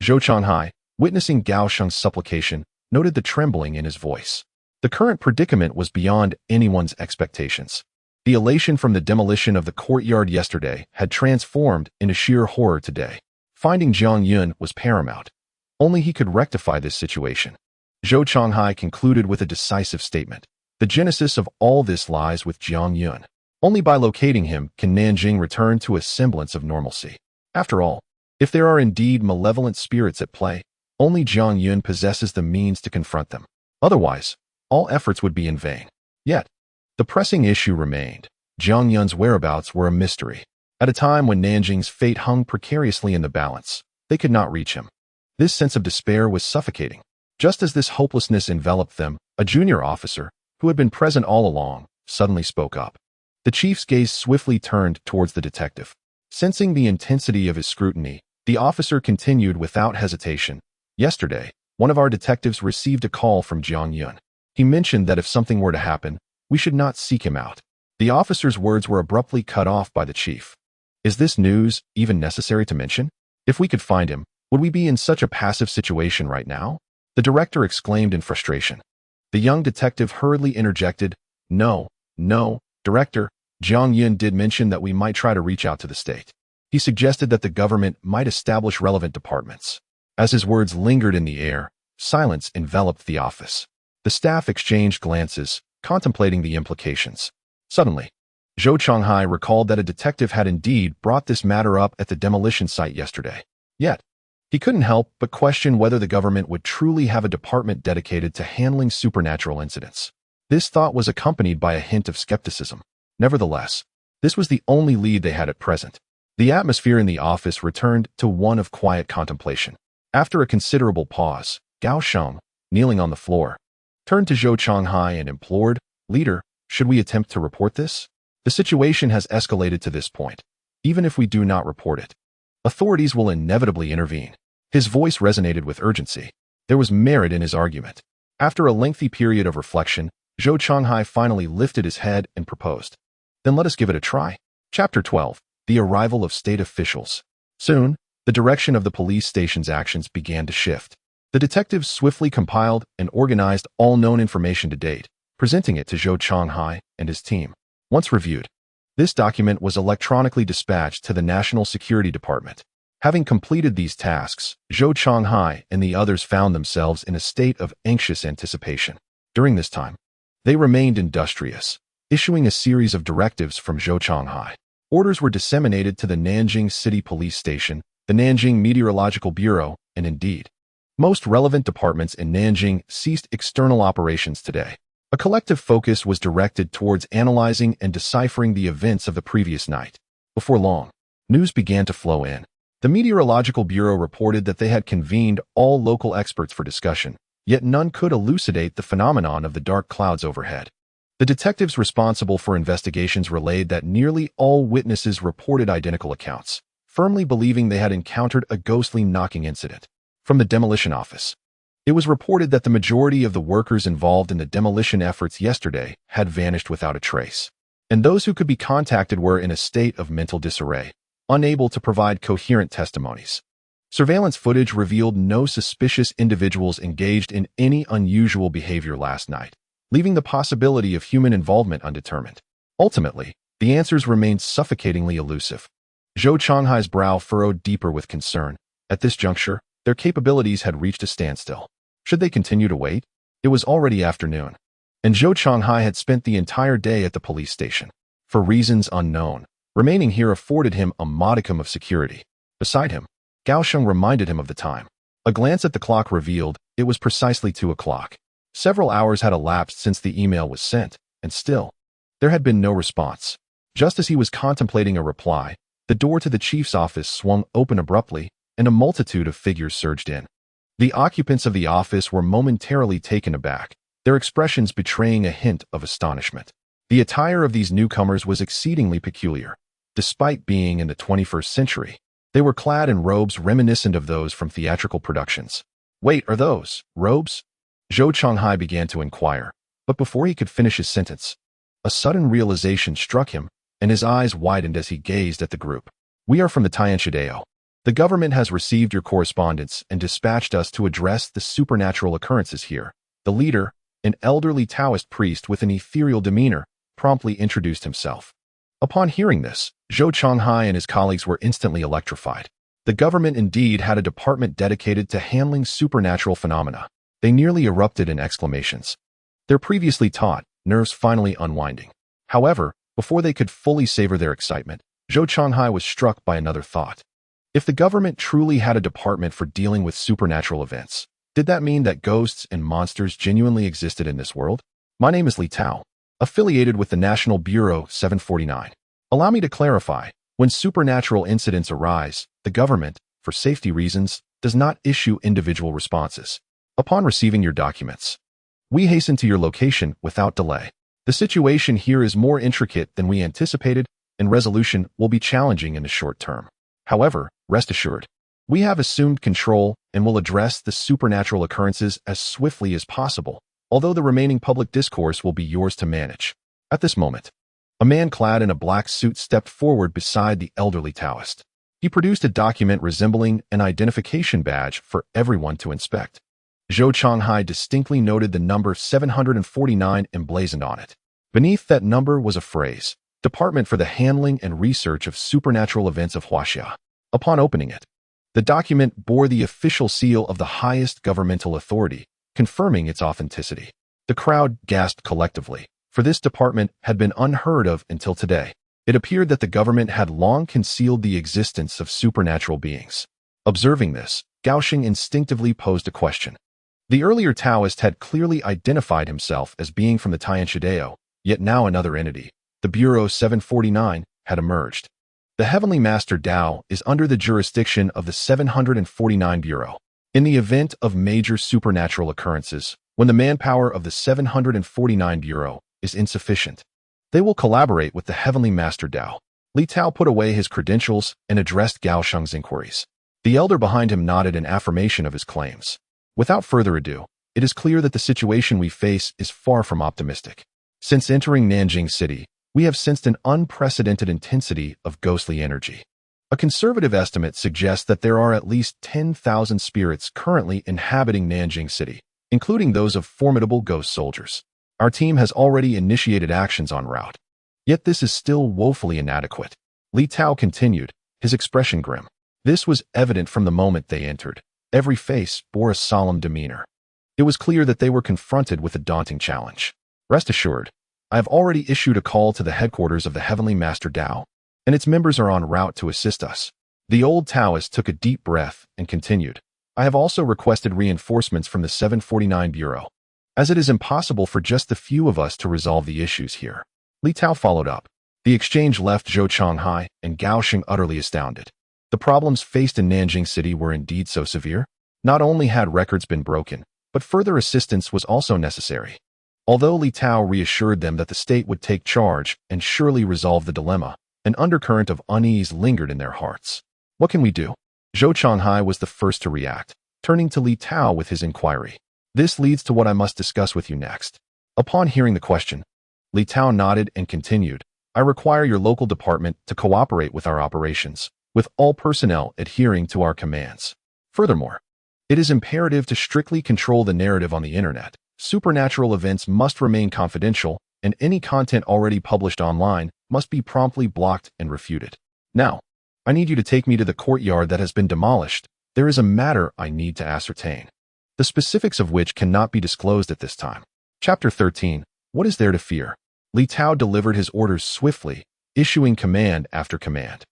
Zhou Changhai, witnessing Gao Sheng's supplication, noted the trembling in his voice. The current predicament was beyond anyone's expectations. The elation from the demolition of the courtyard yesterday had transformed into sheer horror today. Finding Jiang Yun was paramount. Only he could rectify this situation. Zhou Changhai concluded with a decisive statement. The genesis of all this lies with Jiang Yun. Only by locating him can Nanjing return to a semblance of normalcy. After all, if there are indeed malevolent spirits at play, only Jiang Yun possesses the means to confront them. Otherwise, all efforts would be in vain. Yet, the pressing issue remained. Jiang Yun's whereabouts were a mystery. At a time when Nanjing's fate hung precariously in the balance, they could not reach him. This sense of despair was suffocating. Just as this hopelessness enveloped them, a junior officer, who had been present all along, suddenly spoke up. The chief's gaze swiftly turned towards the detective. Sensing the intensity of his scrutiny, the officer continued without hesitation. Yesterday, one of our detectives received a call from Jiang Yun. He mentioned that if something were to happen, we should not seek him out. The officer's words were abruptly cut off by the chief. Is this news even necessary to mention? If we could find him, would we be in such a passive situation right now? The director exclaimed in frustration. The young detective hurriedly interjected, No, Director, Jiang Yun did mention that we might try to reach out to the state. He suggested that the government might establish relevant departments. As his words lingered in the air, silence enveloped the office. The staff exchanged glances, contemplating the implications. Suddenly, Zhou Changhai recalled that a detective had indeed brought this matter up at the demolition site yesterday. Yet, he couldn't help but question whether the government would truly have a department dedicated to handling supernatural incidents. This thought was accompanied by a hint of skepticism. Nevertheless, this was the only lead they had at present. The atmosphere in the office returned to one of quiet contemplation. After a considerable pause, Gao Sheng, kneeling on the floor, turned to Zhou Changhai and implored, Leader, should we attempt to report this? The situation has escalated to this point. Even if we do not report it, authorities will inevitably intervene. His voice resonated with urgency. There was merit in his argument. After a lengthy period of reflection, Zhou Changhai finally lifted his head and proposed. Then let us give it a try. Chapter 12. The Arrival of State Officials. Soon, the direction of the police station's actions began to shift. The detectives swiftly compiled and organized all known information to date, presenting it to Zhou Changhai and his team. Once reviewed, this document was electronically dispatched to the National Security Department. Having completed these tasks, Zhou Changhai and the others found themselves in a state of anxious anticipation. During this time, they remained industrious, issuing a series of directives from Zhou Changhai. Orders were disseminated to the Nanjing City Police Station, the Nanjing Meteorological Bureau, and indeed, most relevant departments in Nanjing ceased external operations today. A collective focus was directed towards analyzing and deciphering the events of the previous night. Before long, news began to flow in. The Meteorological Bureau reported that they had convened all local experts for discussion, yet none could elucidate the phenomenon of the dark clouds overhead. The detectives responsible for investigations relayed that nearly all witnesses reported identical accounts, firmly believing they had encountered a ghostly knocking incident. From the demolition office, it was reported that the majority of the workers involved in the demolition efforts yesterday had vanished without a trace, and those who could be contacted were in a state of mental disarray, unable to provide coherent testimonies. Surveillance footage revealed no suspicious individuals engaged in any unusual behavior last night, leaving the possibility of human involvement undetermined. Ultimately, the answers remained suffocatingly elusive. Zhou Changhai's brow furrowed deeper with concern. At this juncture, their capabilities had reached a standstill. Should they continue to wait? It was already afternoon, and Zhou Changhai had spent the entire day at the police station. For reasons unknown, remaining here afforded him a modicum of security. Beside him, Gao Sheng reminded him of the time. A glance at the clock revealed it was precisely 2 o'clock. Several hours had elapsed since the email was sent, and still, there had been no response. Just as he was contemplating a reply, The door to the chief's office swung open abruptly, and a multitude of figures surged in. The occupants of the office were momentarily taken aback, their expressions betraying a hint of astonishment. The attire of these newcomers was exceedingly peculiar. Despite being in the 21st century, they were clad in robes reminiscent of those from theatrical productions. "Wait, are those robes?" Zhou Changhai began to inquire, but before he could finish his sentence, a sudden realization struck him, and his eyes widened as he gazed at the group. "We are from the Tianshidao. The government has received your correspondence and dispatched us to address the supernatural occurrences here." The leader, an elderly Taoist priest with an ethereal demeanor, promptly introduced himself. Upon hearing this, Zhou Changhai and his colleagues were instantly electrified. The government indeed had a department dedicated to handling supernatural phenomena. They nearly erupted in exclamations. Their previously taut nerves finally unwinding. However, before they could fully savor their excitement, Zhou Changhai was struck by another thought. If the government truly had a department for dealing with supernatural events, did that mean that ghosts and monsters genuinely existed in this world? "My name is Li Tao, affiliated with the National Bureau 749. Allow me to clarify, when supernatural incidents arise, the government, for safety reasons, does not issue individual responses. Upon receiving your documents, we hasten to your location without delay. The situation here is more intricate than we anticipated, and resolution will be challenging in the short term. However, rest assured, we have assumed control and will address the supernatural occurrences as swiftly as possible, although the remaining public discourse will be yours to manage." At this moment, a man clad in a black suit stepped forward beside the elderly Taoist. He produced a document resembling an identification badge for everyone to inspect. Zhou Changhai distinctly noted the number 749 emblazoned on it. Beneath that number was a phrase, "Department for the Handling and Research of Supernatural Events of Huaxia." Upon opening it, the document bore the official seal of the highest governmental authority, confirming its authenticity. The crowd gasped collectively, for this department had been unheard of until today. It appeared that the government had long concealed the existence of supernatural beings. Observing this, Gaoxing instinctively posed a question. The earlier Taoist had clearly identified himself as being from the Tianshidao, yet now another entity, the Bureau 749, had emerged. The Heavenly Master Dao is under the jurisdiction of the 749 Bureau. In the event of major supernatural occurrences, when the manpower of the 749 Bureau is insufficient, they will collaborate with the Heavenly Master Dao. Li Tao put away his credentials and addressed Gao Sheng's inquiries. The elder behind him nodded in affirmation of his claims. Without further ado, it is clear that the situation we face is far from optimistic. Since entering Nanjing City, we have sensed an unprecedented intensity of ghostly energy. A conservative estimate suggests that there are at least 10,000 spirits currently inhabiting Nanjing City, including those of formidable ghost soldiers. Our team has already initiated actions en route. Yet this is still woefully inadequate. Li Tao continued, his expression grim. This was evident from the moment they entered. Every face bore a solemn demeanor. It was clear that they were confronted with a daunting challenge. "Rest assured, I have already issued a call to the headquarters of the Heavenly Master Dao, and its members are en route to assist us." The old Taoist took a deep breath and continued, "I have also requested reinforcements from the 749 Bureau, as it is impossible for just the few of us to resolve the issues here." Li Tao followed up. The exchange left Zhou Changhai and Gaoxing utterly astounded. The problems faced in Nanjing City were indeed so severe. Not only had records been broken, but further assistance was also necessary. Although Li Tao reassured them that the state would take charge and surely resolve the dilemma, an undercurrent of unease lingered in their hearts. "What can we do?" Zhou Changhai was the first to react, turning to Li Tao with his inquiry. "This leads to what I must discuss with you next." Upon hearing the question, Li Tao nodded and continued, "I require your local department to cooperate with our operations, with all personnel adhering to our commands. Furthermore, it is imperative to strictly control the narrative on the internet. Supernatural events must remain confidential, and any content already published online must be promptly blocked and refuted. Now, I need you to take me to the courtyard that has been demolished. There is a matter I need to ascertain, the specifics of which cannot be disclosed at this time." Chapter 13. What is there to fear? Li Tao delivered his orders swiftly, issuing command after command.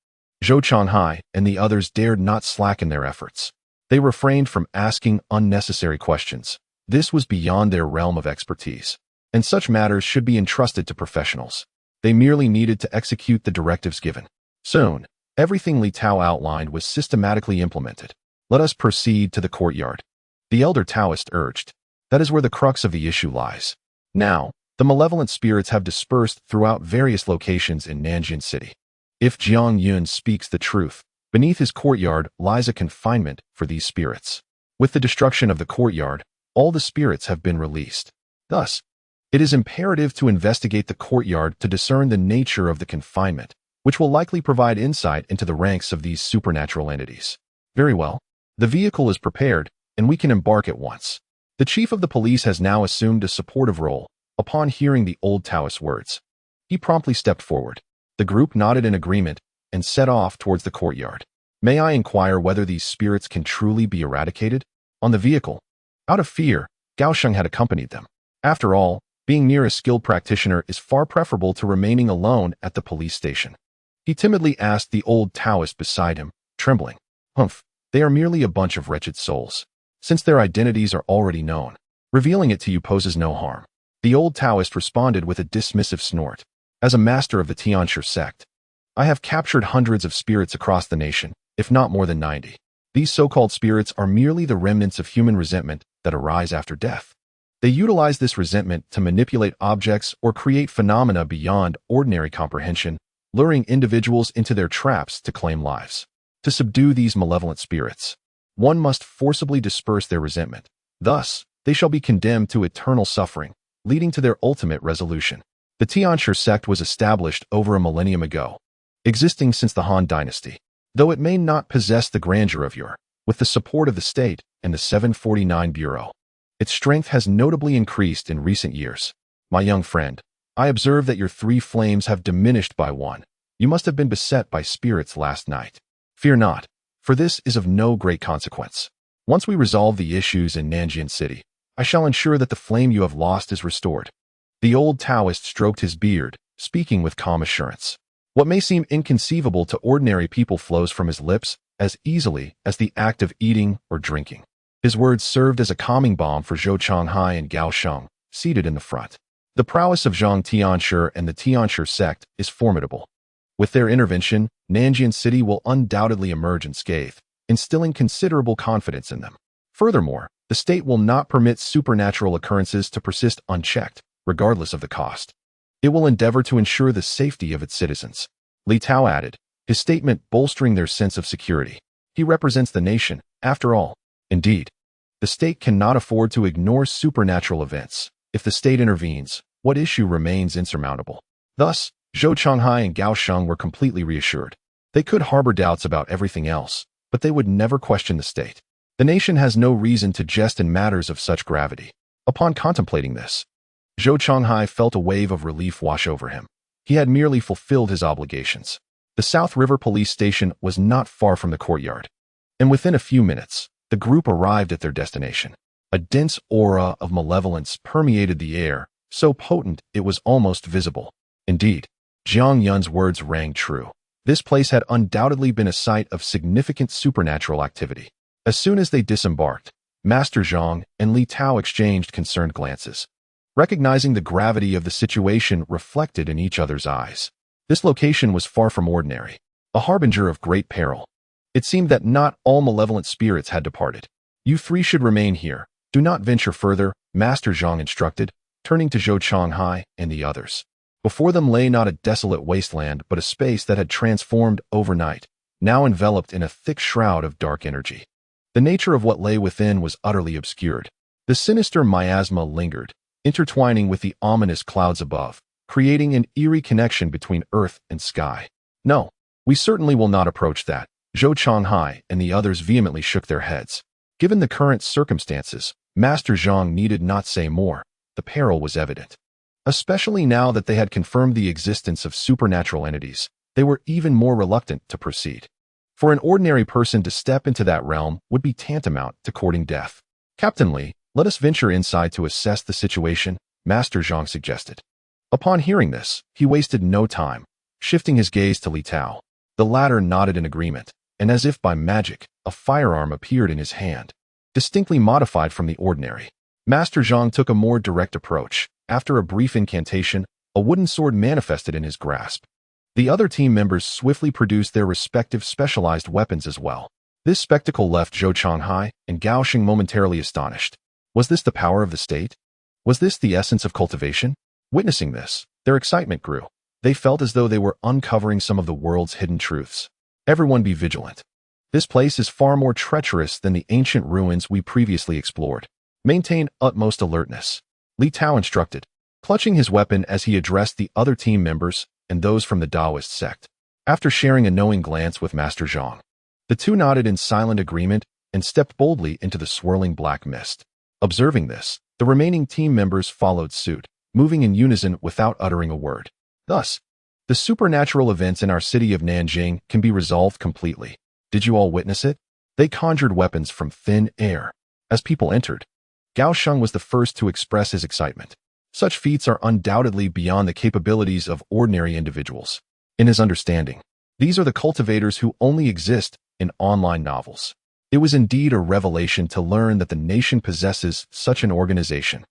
Zhou Changhai and the others dared not slacken their efforts. They refrained from asking unnecessary questions. This was beyond their realm of expertise, and such matters should be entrusted to professionals. They merely needed to execute the directives given. Soon, Everything Li Tao outlined was systematically implemented. Let us proceed to the courtyard. The elder Taoist urged. That is where the crux of the issue lies. Now, the malevolent spirits have dispersed throughout various locations in Nanjing City. If Jiang Yun speaks the truth, beneath his courtyard lies a confinement for these spirits. With the destruction of the courtyard, all the spirits have been released. Thus, it is imperative to investigate the courtyard to discern the nature of the confinement, which will likely provide insight into the ranks of these supernatural entities. Very well. The vehicle is prepared, and we can embark at once. The chief of the police has now assumed a supportive role upon hearing the old Taoist words. He promptly stepped forward. The group nodded in agreement and set off towards the courtyard. May I inquire whether these spirits can truly be eradicated? On the vehicle, out of fear, Gao Sheng had accompanied them. After all, being near a skilled practitioner is far preferable to remaining alone at the police station. He timidly asked the old Taoist beside him, trembling. Humph, they are merely a bunch of wretched souls. Since their identities are already known, revealing it to you poses no harm. The old Taoist responded with a dismissive snort. As a master of the Tianshi sect, I have captured hundreds of spirits across the nation, if not more than 90. These so-called spirits are merely the remnants of human resentment that arise after death. They utilize this resentment to manipulate objects or create phenomena beyond ordinary comprehension, luring individuals into their traps to claim lives. To subdue these malevolent spirits, one must forcibly disperse their resentment. Thus, they shall be condemned to eternal suffering, leading to their ultimate resolution. The Tianshi sect was established over a millennium ago, existing since the Han Dynasty. Though it may not possess the grandeur of yore, with the support of the state and the 749 Bureau, its strength has notably increased in recent years. My young friend, I observe that your 3 flames have diminished by 1. You must have been beset by spirits last night. Fear not, for this is of no great consequence. Once we resolve the issues in Nanjing City, I shall ensure that the flame you have lost is restored. The old Taoist stroked his beard, speaking with calm assurance. What may seem inconceivable to ordinary people flows from his lips as easily as the act of eating or drinking. His words served as a calming balm for Zhou Changhai and Gao Sheng, seated in the front. The prowess of Zhang Tianshi and the Tianshi sect is formidable. With their intervention, Nanjing City will undoubtedly emerge unscathed, instilling considerable confidence in them. Furthermore, the state will not permit supernatural occurrences to persist unchecked, regardless of the cost. It will endeavor to ensure the safety of its citizens. Li Tao added, his statement bolstering their sense of security. He represents the nation, after all. Indeed, the state cannot afford to ignore supernatural events. If the state intervenes, what issue remains insurmountable? Thus, Zhou Changhai and Gao Sheng were completely reassured. They could harbor doubts about everything else, but they would never question the state. The nation has no reason to jest in matters of such gravity. Upon contemplating this, Zhou Changhai felt a wave of relief wash over him. He had merely fulfilled his obligations. The South River Police Station was not far from the courtyard, and within a few minutes, the group arrived at their destination. A dense aura of malevolence permeated the air, so potent it was almost visible. Indeed, Jiang Yun's words rang true. This place had undoubtedly been a site of significant supernatural activity. As soon as they disembarked, Master Zhang and Li Tao exchanged concerned glances, recognizing the gravity of the situation reflected in each other's eyes. This location was far from ordinary, a harbinger of great peril. It seemed that not all malevolent spirits had departed. You 3 should remain here. Do not venture further, Master Zhang instructed, turning to Zhou Changhai and the others. Before them lay not a desolate wasteland but a space that had transformed overnight, now enveloped in a thick shroud of dark energy. The nature of what lay within was utterly obscured. The sinister miasma lingered, intertwining with the ominous clouds above, creating an eerie connection between earth and sky. No, we certainly will not approach that. Zhou Changhai and the others vehemently shook their heads. Given the current circumstances, Master Zhang needed not say more. The peril was evident. Especially now that they had confirmed the existence of supernatural entities, they were even more reluctant to proceed. For an ordinary person to step into that realm would be tantamount to courting death. Captain Li, let us venture inside to assess the situation, Master Zhang suggested. Upon hearing this, he wasted no time, shifting his gaze to Li Tao. The latter nodded in agreement, and as if by magic, a firearm appeared in his hand, distinctly modified from the ordinary. Master Zhang took a more direct approach. After a brief incantation, a wooden sword manifested in his grasp. The other team members swiftly produced their respective specialized weapons as well. This spectacle left Zhou Changhai and Gao Xing momentarily astonished. Was this the power of the state? Was this the essence of cultivation? Witnessing this, their excitement grew. They felt as though they were uncovering some of the world's hidden truths. Everyone be vigilant. This place is far more treacherous than the ancient ruins we previously explored. Maintain utmost alertness. Li Tao instructed, clutching his weapon as he addressed the other team members and those from the Taoist sect. After sharing a knowing glance with Master Zhang, the two nodded in silent agreement and stepped boldly into the swirling black mist. Observing this, the remaining team members followed suit, moving in unison without uttering a word. Thus, the supernatural events in our city of Nanjing can be resolved completely. Did you all witness it? They conjured weapons from thin air. As people entered, Gao Sheng was the first to express his excitement. Such feats are undoubtedly beyond the capabilities of ordinary individuals. In his understanding, these are the cultivators who only exist in online novels. It was indeed a revelation to learn that the nation possesses such an organization.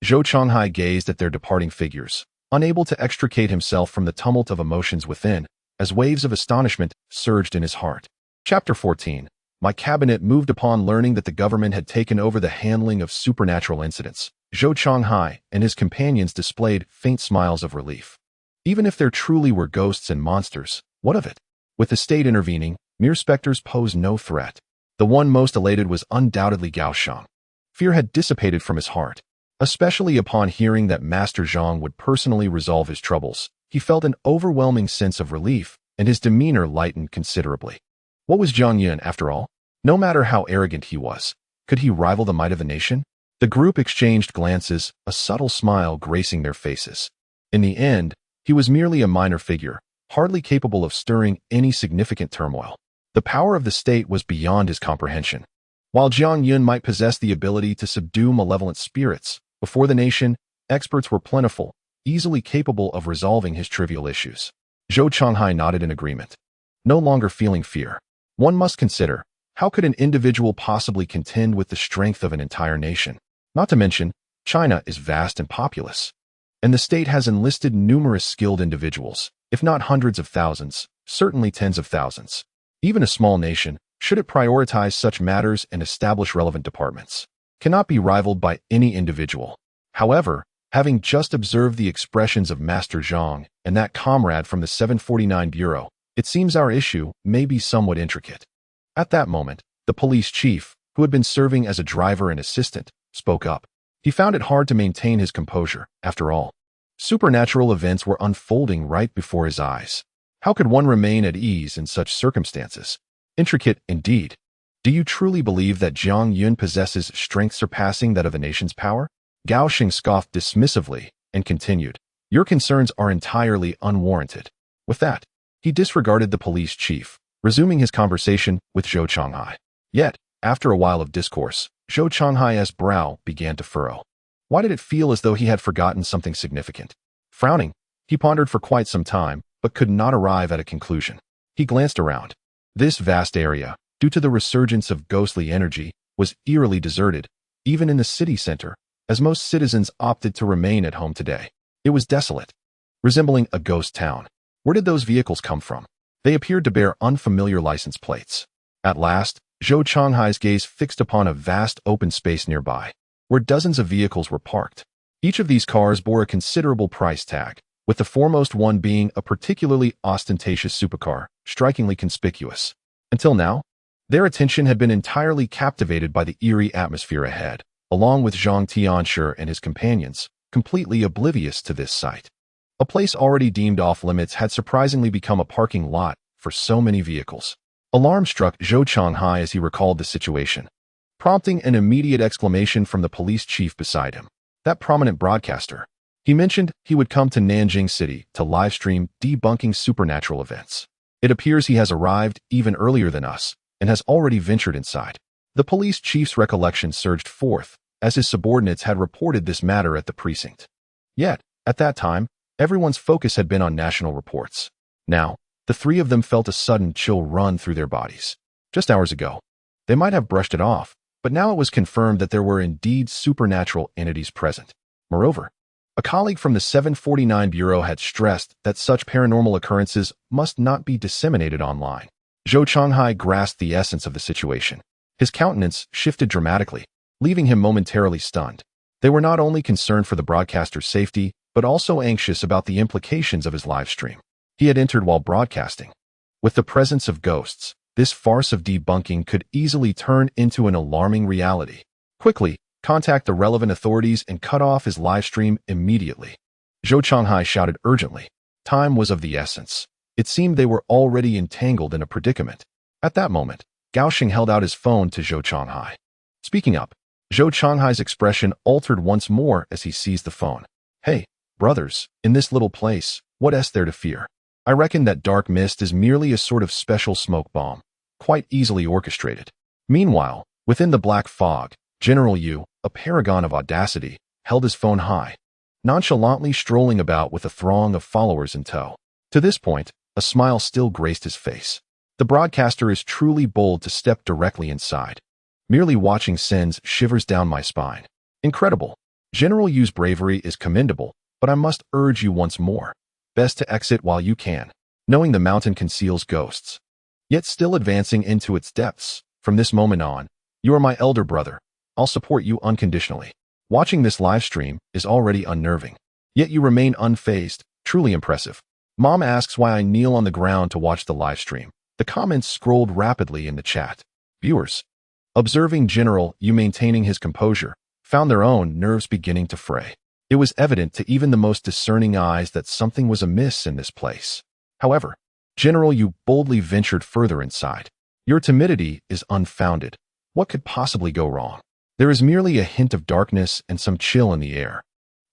Zhou Changhai gazed at their departing figures, unable to extricate himself from the tumult of emotions within, as waves of astonishment surged in his heart. Chapter 14. My cabinet moved upon learning that the government had taken over the handling of supernatural incidents. Zhou Changhai and his companions displayed faint smiles of relief. Even if there truly were ghosts and monsters, what of it? With the state intervening, mere specters posed no threat. The one most elated was undoubtedly Gao Sheng. Fear had dissipated from his heart. Especially upon hearing that Master Zhang would personally resolve his troubles, he felt an overwhelming sense of relief, and his demeanor lightened considerably. What was Zhang Yun, after all? No matter how arrogant he was, could he rival the might of the nation? The group exchanged glances, a subtle smile gracing their faces. In the end, he was merely a minor figure, hardly capable of stirring any significant turmoil. The power of the state was beyond his comprehension. While Zhang Yun might possess the ability to subdue malevolent spirits, before the nation, experts were plentiful, easily capable of resolving his trivial issues. Zhou Changhai nodded in agreement. No longer feeling fear, one must consider, how could an individual possibly contend with the strength of an entire nation? Not to mention, China is vast and populous, and the state has enlisted numerous skilled individuals, if not hundreds of thousands, certainly tens of thousands. Even a small nation, should it prioritize such matters and establish relevant departments, cannot be rivaled by any individual. However, having just observed the expressions of Master Zhang and that comrade from the 749 Bureau, it seems our issue may be somewhat intricate. At that moment, the police chief, who had been serving as a driver and assistant, spoke up. He found it hard to maintain his composure. After all, supernatural events were unfolding right before his eyes. How could one remain at ease in such circumstances? Intricate indeed. Do you truly believe that Zhang Yun possesses strength surpassing that of the nation's power? Gao Xing scoffed dismissively and continued, your concerns are entirely unwarranted. With that, he disregarded the police chief, resuming his conversation with Zhou Changhai. Yet, after a while of discourse, Zhou Changhai's brow began to furrow. Why did it feel as though he had forgotten something significant? Frowning, he pondered for quite some time, but could not arrive at a conclusion. He glanced around. This vast area, due to the resurgence of ghostly energy, was eerily deserted, even in the city center, as most citizens opted to remain at home today. It was desolate, resembling a ghost town. Where did those vehicles come from? They appeared to bear unfamiliar license plates. At last, Zhou Changhai's gaze fixed upon a vast open space nearby, where dozens of vehicles were parked. Each of these cars bore a considerable price tag, with the foremost one being a particularly ostentatious supercar, strikingly conspicuous. Until now, their attention had been entirely captivated by the eerie atmosphere ahead, along with Zhang Tianshi and his companions, completely oblivious to this sight. A place already deemed off limits had surprisingly become a parking lot for so many vehicles. Alarm struck Zhou Changhai as he recalled the situation, prompting an immediate exclamation from the police chief beside him. That prominent broadcaster. He mentioned he would come to Nanjing City to livestream debunking supernatural events. It appears he has arrived even earlier than us and has already ventured inside. The police chief's recollection surged forth as his subordinates had reported this matter at the precinct. Yet, at that time, everyone's focus had been on national reports. Now, the three of them felt a sudden chill run through their bodies. Just hours ago, they might have brushed it off, but now it was confirmed that there were indeed supernatural entities present. Moreover, A colleague from the 749 Bureau had stressed that such paranormal occurrences must not be disseminated online. Zhou Chonghai grasped the essence of the situation. His countenance shifted dramatically, leaving him momentarily stunned. They were not only concerned for the broadcaster's safety, but also anxious about the implications of his live stream. He had entered while broadcasting. With the presence of ghosts, this farce of debunking could easily turn into an alarming reality. Quickly, contact the relevant authorities and cut off his live stream immediately. Zhou Chonghai shouted urgently. Time was of the essence. It seemed they were already entangled in a predicament. At that moment, Gao Xing held out his phone to Zhou Chonghai. Speaking up, Zhou Chonghai's expression altered once more as he seized the phone. Hey, brothers, in this little place, what is there to fear? I reckon that dark mist is merely a sort of special smoke bomb, quite easily orchestrated. Meanwhile, within the black fog, General Yu, a paragon of audacity, held his phone high, nonchalantly strolling about with a throng of followers in tow. To this point, a smile still graced his face. The broadcaster is truly bold to step directly inside. Merely watching sends shivers down my spine. Incredible. General Yu's bravery is commendable, but I must urge you once more. Best to exit while you can, knowing the mountain conceals ghosts. Yet still advancing into its depths. From this moment on, you are my elder brother. I'll support you unconditionally. Watching this live stream is already unnerving. Yet you remain unfazed, truly impressive. Mom asks why I kneel on the ground to watch the live stream. The comments scrolled rapidly in the chat. Viewers, observing General Yu maintaining his composure, found their own nerves beginning to fray. It was evident to even the most discerning eyes that something was amiss in this place. However, General Yu boldly ventured further inside. Your timidity is unfounded. What could possibly go wrong? There is merely a hint of darkness and some chill in the air.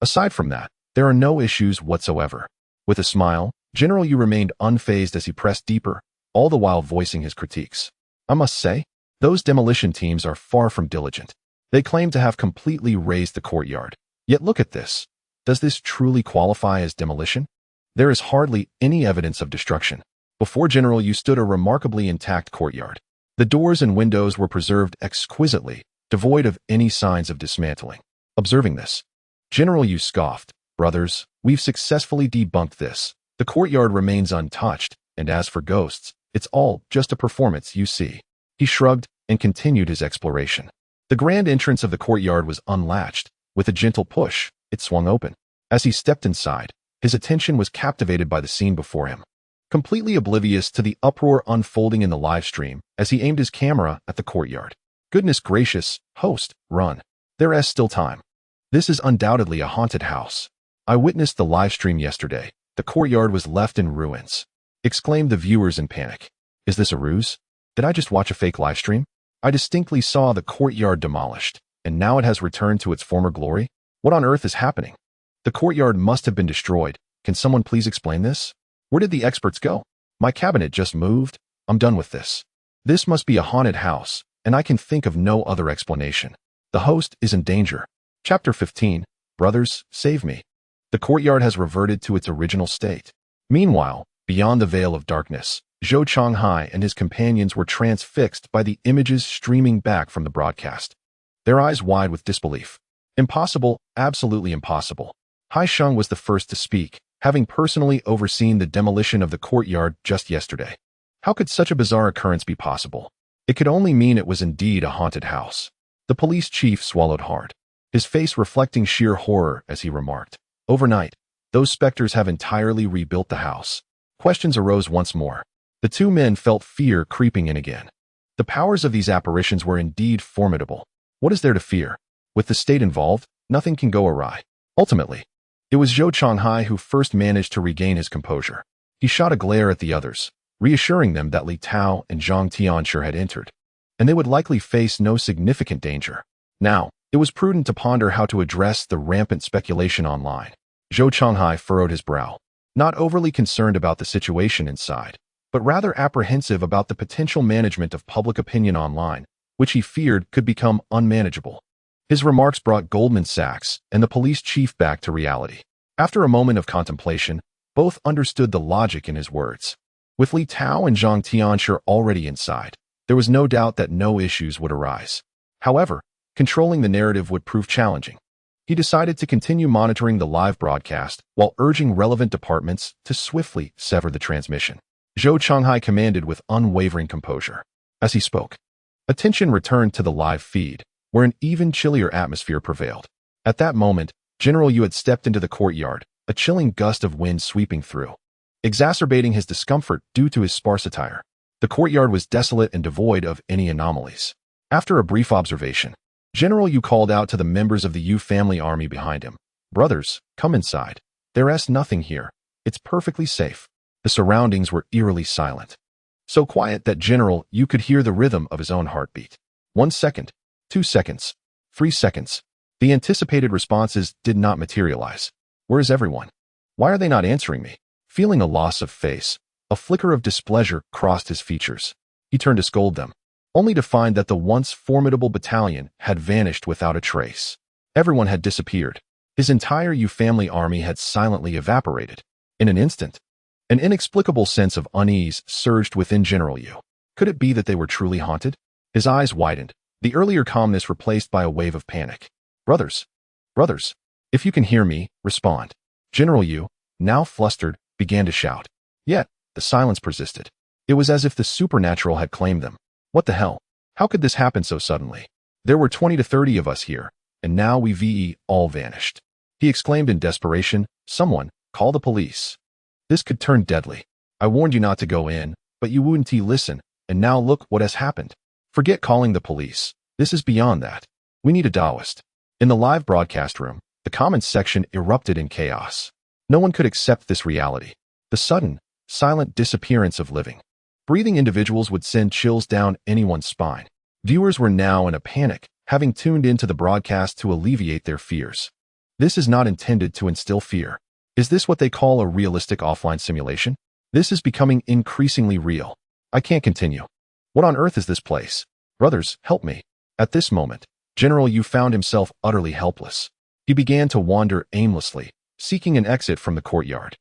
Aside from that, there are no issues whatsoever. With a smile, General Yu remained unfazed as he pressed deeper, all the while voicing his critiques. I must say, those demolition teams are far from diligent. They claim to have completely razed the courtyard. Yet look at this. Does this truly qualify as demolition? There is hardly any evidence of destruction. Before General Yu stood a remarkably intact courtyard. The doors and windows were preserved exquisitely, devoid of any signs of dismantling. Observing this, General Yu scoffed. Brothers, we've successfully debunked this. The courtyard remains untouched, and as for ghosts, it's all just a performance, you see. He shrugged and continued his exploration. The grand entrance of the courtyard was unlatched. With a gentle push, it swung open. As he stepped inside, his attention was captivated by the scene before him. Completely oblivious to the uproar unfolding in the live stream as he aimed his camera at the courtyard. Goodness gracious, host, run. There is still time. This is undoubtedly a haunted house. I witnessed the live stream yesterday. The courtyard was left in ruins. Exclaimed the viewers in panic. Is this a ruse? Did I just watch a fake live stream? I distinctly saw the courtyard demolished, and now it has returned to its former glory? What on earth is happening? The courtyard must have been destroyed. Can someone please explain this? Where did the experts go? My cabinet just moved. I'm done with this. This must be a haunted house, and I can think of no other explanation. The host is in danger. Chapter 15. Brothers, save me. The courtyard has reverted to its original state. Meanwhile, beyond the veil of darkness, Zhou Chonghai and his companions were transfixed by the images streaming back from the broadcast. Their eyes wide with disbelief. Impossible, absolutely impossible. Hai Sheng was the first to speak, having personally overseen the demolition of the courtyard just yesterday. How could such a bizarre occurrence be possible? It could only mean it was indeed a haunted house. The police chief swallowed hard, his face reflecting sheer horror as he remarked, overnight, those specters have entirely rebuilt the house. Questions arose once more. The two men felt fear creeping in again. The powers of these apparitions were indeed formidable. What is there to fear? With the state involved, nothing can go awry. Ultimately, it was Zhou Chonghai who first managed to regain his composure. He shot a glare at the others, reassuring them that Li Tao and Zhang Tianshi had entered, and they would likely face no significant danger. Now, it was prudent to ponder how to address the rampant speculation online. Zhou Chonghai furrowed his brow, not overly concerned about the situation inside, but rather apprehensive about the potential management of public opinion online, which he feared could become unmanageable. His remarks brought Goldman Sachs and the police chief back to reality. After a moment of contemplation, both understood the logic in his words. With Li Tao and Zhang Tianshi already inside, there was no doubt that no issues would arise. However, controlling the narrative would prove challenging. He decided to continue monitoring the live broadcast while urging relevant departments to swiftly sever the transmission. Zhou Changhai commanded with unwavering composure. As he spoke, attention returned to the live feed, where an even chillier atmosphere prevailed. At that moment, General Yu had stepped into the courtyard, a chilling gust of wind sweeping through, exacerbating his discomfort due to his sparse attire. The courtyard was desolate and devoid of any anomalies. After a brief observation, General Yu called out to the members of the Yu family army behind him. Brothers, come inside. There's nothing here. It's perfectly safe. The surroundings were eerily silent. So quiet that General Yu could hear the rhythm of his own heartbeat. 1 second, 2 seconds, 3 seconds. The anticipated responses did not materialize. Where is everyone? Why are they not answering me? Feeling a loss of face, a flicker of displeasure crossed his features. He turned to scold them, only to find that the once formidable battalion had vanished without a trace. Everyone had disappeared. His entire Yu family army had silently evaporated. In an instant, an inexplicable sense of unease surged within General Yu. Could it be that they were truly haunted? His eyes widened, the earlier calmness replaced by a wave of panic. Brothers, if you can hear me, respond. General Yu, now flustered, began to shout. Yet, the silence persisted. It was as if the supernatural had claimed them. What the hell? How could this happen so suddenly? There were 20 to 30 of us here, and now we all vanished. He exclaimed in desperation, someone, call the police. This could turn deadly. I warned you not to go in, but you wouldn't listen, and now look what has happened. Forget calling the police. This is beyond that. We need a Taoist. In the live broadcast room, the comments section erupted in chaos. No one could accept this reality. The sudden, silent disappearance of living, breathing individuals would send chills down anyone's spine. Viewers were now in a panic, having tuned into the broadcast to alleviate their fears. This is not intended to instill fear. Is this what they call a realistic offline simulation? This is becoming increasingly real. I can't continue. What on earth is this place? Brothers, help me. At this moment, General Yu found himself utterly helpless. He began to wander aimlessly, seeking an exit from the courtyard.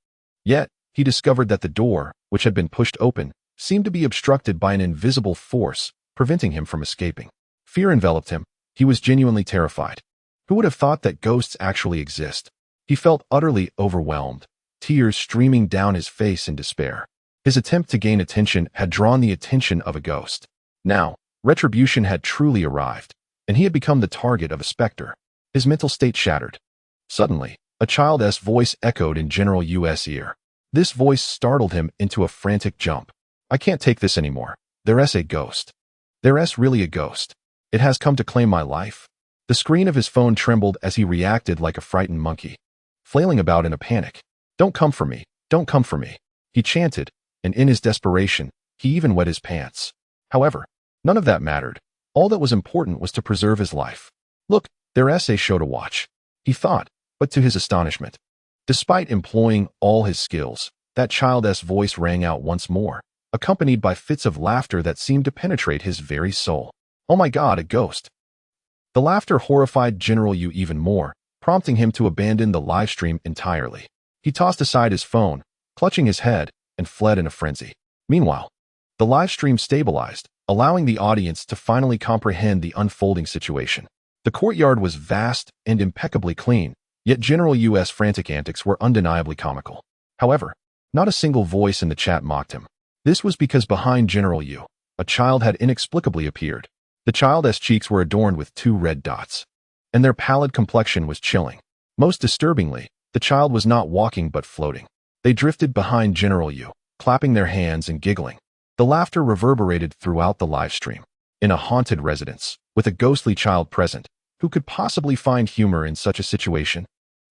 Yet, he discovered that the door, which had been pushed open, seemed to be obstructed by an invisible force, preventing him from escaping. Fear enveloped him. He was genuinely terrified. Who would have thought that ghosts actually exist? He felt utterly overwhelmed, tears streaming down his face in despair. His attempt to gain attention had drawn the attention of a ghost. Now, retribution had truly arrived, and he had become the target of a specter. His mental state shattered. Suddenly, a child's voice echoed in General Yu's ear. This voice startled him into a frantic jump. I can't take this anymore. There's a ghost. There's really a ghost. It has come to claim my life. The screen of his phone trembled as he reacted like a frightened monkey, flailing about in a panic. Don't come for me. Don't come for me. He chanted, and in his desperation, he even wet his pants. However, none of that mattered. All that was important was to preserve his life. Look, there's a show to watch, he thought, but to his astonishment, despite employing all his skills, that child's voice rang out once more, accompanied by fits of laughter that seemed to penetrate his very soul. Oh my God, a ghost! The laughter horrified General Yu even more, prompting him to abandon the live stream entirely. He tossed aside his phone, clutching his head, and fled in a frenzy. Meanwhile, the live stream stabilized, allowing the audience to finally comprehend the unfolding situation. The courtyard was vast and impeccably clean, yet General Yu's frantic antics were undeniably comical. However, not a single voice in the chat mocked him. This was because behind General Yu, a child had inexplicably appeared. The child's cheeks were adorned with 2 red dots, and their pallid complexion was chilling. Most disturbingly, the child was not walking but floating. They drifted behind General Yu, clapping their hands and giggling. The laughter reverberated throughout the live stream. In a haunted residence, with a ghostly child present, who could possibly find humor in such a situation?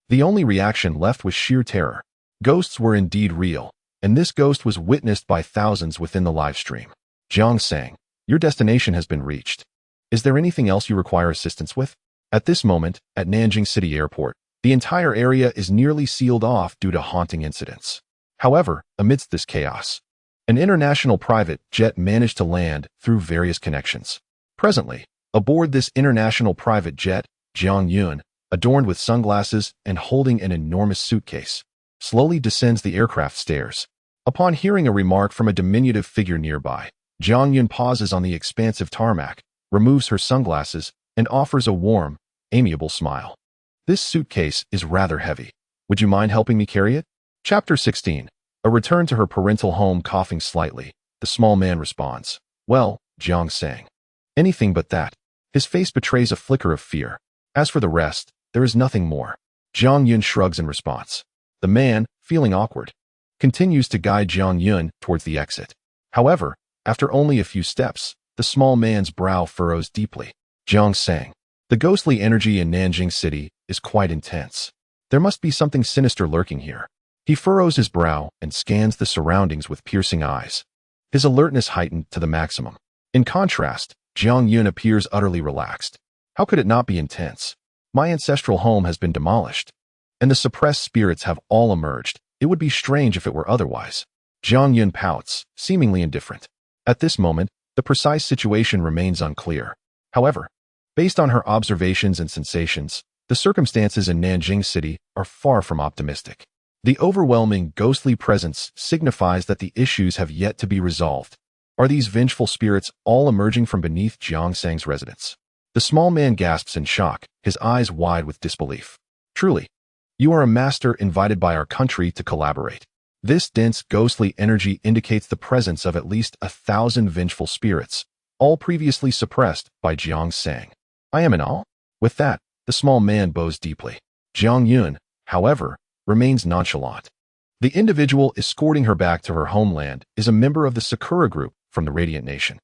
The only reaction left was sheer terror. Ghosts were indeed real, and this ghost was witnessed by thousands within the live stream. Jiang sang, your destination has been reached. Is there anything else you require assistance with? At this moment, at Nanjing City Airport, the entire area is nearly sealed off due to haunting incidents. However, amidst this chaos, an international private jet managed to land through various connections. Presently, aboard this international private jet, Jiang Yun, adorned with sunglasses and holding an enormous suitcase, slowly descends the aircraft stairs. Upon hearing a remark from a diminutive figure nearby, Jiang Yun pauses on the expansive tarmac, removes her sunglasses, and offers a warm, amiable smile. This suitcase is rather heavy. Would you mind helping me carry it? Chapter 16. A return to her parental home. Coughing slightly, the small man responds, "Well, Jiang sang. Anything but that." His face betrays a flicker of fear. As for the rest, there is nothing more. Jiang Yun shrugs in response. The man, feeling awkward, continues to guide Jiang Yun towards the exit. However, after only a few steps, the small man's brow furrows deeply. Jiang sang. The ghostly energy in Nanjing City is quite intense. There must be something sinister lurking here. He furrows his brow and scans the surroundings with piercing eyes. His alertness heightened to the maximum. In contrast, Jiang Yun appears utterly relaxed. How could it not be intense? My ancestral home has been demolished, and the suppressed spirits have all emerged. It would be strange if it were otherwise. Jiang Yun pouts, seemingly indifferent. At this moment, the precise situation remains unclear. However, based on her observations and sensations, the circumstances in Nanjing City are far from optimistic. The overwhelming, ghostly presence signifies that the issues have yet to be resolved. Are these vengeful spirits all emerging from beneath Jiang Sang's residence? The small man gasps in shock, his eyes wide with disbelief. Truly, you are a master invited by our country to collaborate. This dense, ghostly energy indicates the presence of at least 1,000 vengeful spirits, all previously suppressed by Jiang Sang. I am in awe. With that, the small man bows deeply. Jiang Yun, however, remains nonchalant. The individual escorting her back to her homeland is a member of the Sakura Group from the Radiant Nation.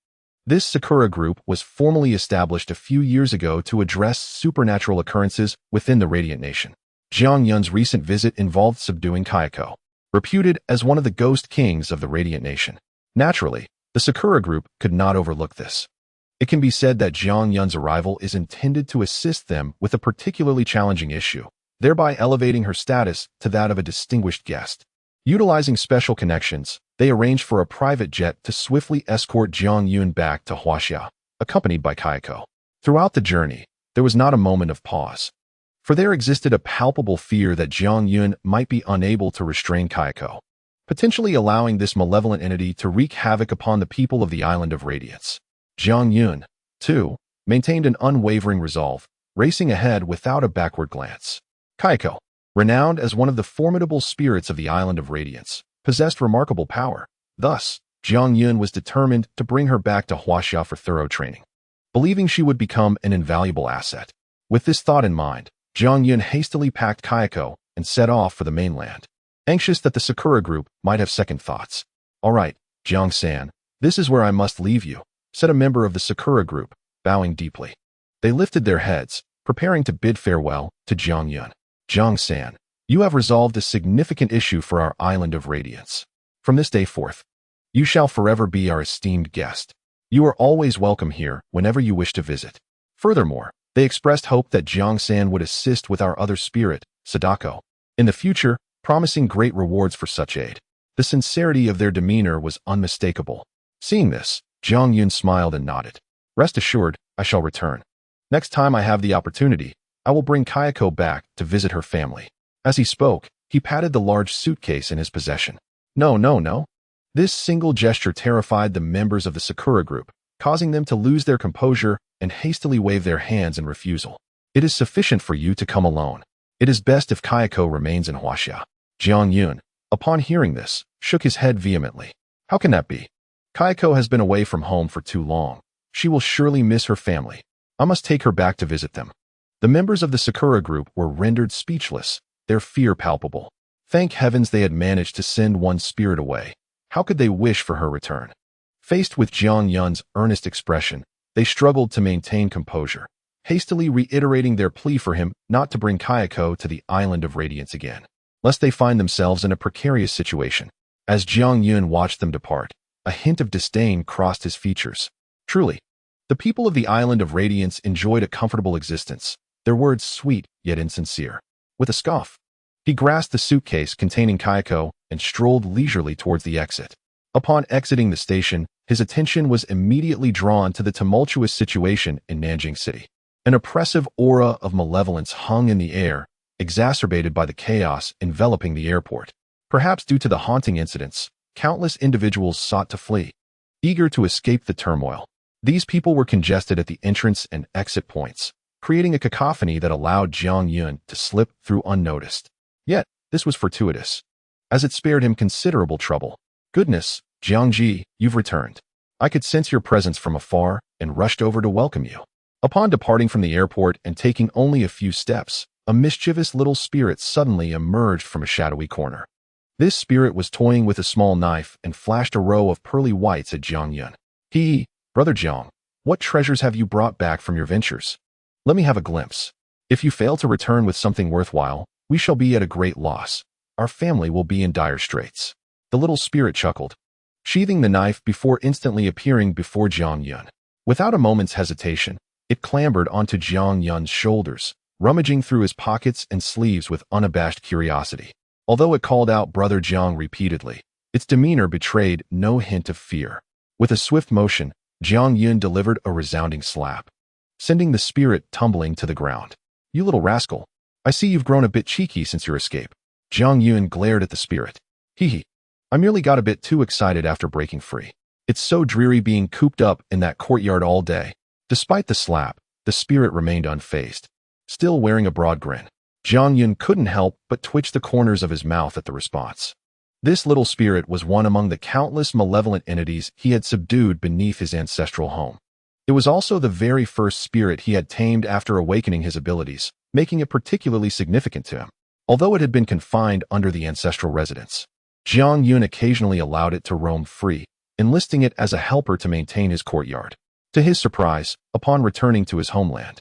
This Sakura Group was formally established a few years ago to address supernatural occurrences within the Radiant Nation. Jiang Yun's recent visit involved subduing Kayako, reputed as one of the ghost kings of the Radiant Nation. Naturally, the Sakura Group could not overlook this. It can be said that Jiang Yun's arrival is intended to assist them with a particularly challenging issue, thereby elevating her status to that of a distinguished guest. Utilizing special connections, they arranged for a private jet to swiftly escort Jiang Yun back to Huaxia, accompanied by Kayako. Throughout the journey, there was not a moment of pause, for there existed a palpable fear that Jiang Yun might be unable to restrain Kayako, potentially allowing this malevolent entity to wreak havoc upon the people of the Island of Radiance. Jiang Yun, too, maintained an unwavering resolve, racing ahead without a backward glance. Kayako, renowned as one of the formidable spirits of the Island of Radiance, possessed remarkable power. Thus, Jiang Yun was determined to bring her back to Huaxia for thorough training, believing she would become an invaluable asset. With this thought in mind, Jiang Yun hastily packed Kayako and set off for the mainland, anxious that the Sakura Group might have second thoughts. "All right, Jiang-san, this is where I must leave you," said a member of the Sakura Group, bowing deeply. They lifted their heads, preparing to bid farewell to Jiang Yun. "Jiang-san, you have resolved a significant issue for our Island of Radiance. From this day forth, you shall forever be our esteemed guest. You are always welcome here whenever you wish to visit." Furthermore, they expressed hope that Jiang-san would assist with our other spirit, Sadako, in the future, promising great rewards for such aid. The sincerity of their demeanor was unmistakable. Seeing this, Jiang Yun smiled and nodded. "Rest assured, I shall return. Next time I have the opportunity, I will bring Kayako back to visit her family." As he spoke, he patted the large suitcase in his possession. No. This single gesture terrified the members of the Sakura Group, causing them to lose their composure and hastily wave their hands in refusal. "It is sufficient for you to come alone. It is best if Kayako remains in Huaxia." Jiang Yun, upon hearing this, shook his head vehemently. "How can that be? Kayako has been away from home for too long. She will surely miss her family. I must take her back to visit them." The members of the Sakura Group were rendered speechless, their fear palpable. Thank heavens they had managed to send one spirit away. How could they wish for her return? Faced with Jiang Yun's earnest expression, they struggled to maintain composure, hastily reiterating their plea for him not to bring Kayako to the Island of Radiance again, lest they find themselves in a precarious situation. As Jiang Yun watched them depart, a hint of disdain crossed his features. Truly, the people of the Island of Radiance enjoyed a comfortable existence, their words sweet yet insincere. With a scoff, he grasped the suitcase containing Kayako and strolled leisurely towards the exit. Upon exiting the station, his attention was immediately drawn to the tumultuous situation in Nanjing City. An oppressive aura of malevolence hung in the air, exacerbated by the chaos enveloping the airport. Perhaps due to the haunting incidents, countless individuals sought to flee, eager to escape the turmoil. These people were congested at the entrance and exit points, creating a cacophony that allowed Jiang Yun to slip through unnoticed. Yet, this was fortuitous, as it spared him considerable trouble. Goodness, Jiang Ji, you've returned. I could sense your presence from afar and rushed over to welcome you. Upon departing from the airport and taking only a few steps, a mischievous little spirit suddenly emerged from a shadowy corner. This spirit was toying with a small knife and flashed a row of pearly whites at Jiang Yun. Brother Jiang, what treasures have you brought back from your ventures? Let me have a glimpse. If you fail to return with something worthwhile, we shall be at a great loss. Our family will be in dire straits. The little spirit chuckled, sheathing the knife before instantly appearing before Jiang Yun. Without a moment's hesitation, it clambered onto Jiang Yun's shoulders, rummaging through his pockets and sleeves with unabashed curiosity. Although it called out Brother Jiang repeatedly, its demeanor betrayed no hint of fear. With a swift motion, Jiang Yun delivered a resounding slap, sending the spirit tumbling to the ground. You little rascal, I see you've grown a bit cheeky since your escape. Jiang Yun glared at the spirit. I merely got a bit too excited after breaking free. It's so dreary being cooped up in that courtyard all day. Despite the slap, the spirit remained unfazed, still wearing a broad grin. Jiang Yun couldn't help but twitch the corners of his mouth at the response. This little spirit was one among the countless malevolent entities he had subdued beneath his ancestral home. It was also the very first spirit he had tamed after awakening his abilities, making it particularly significant to him. Although it had been confined under the ancestral residence, Jiang Yun occasionally allowed it to roam free, enlisting it as a helper to maintain his courtyard. To his surprise, upon returning to his homeland,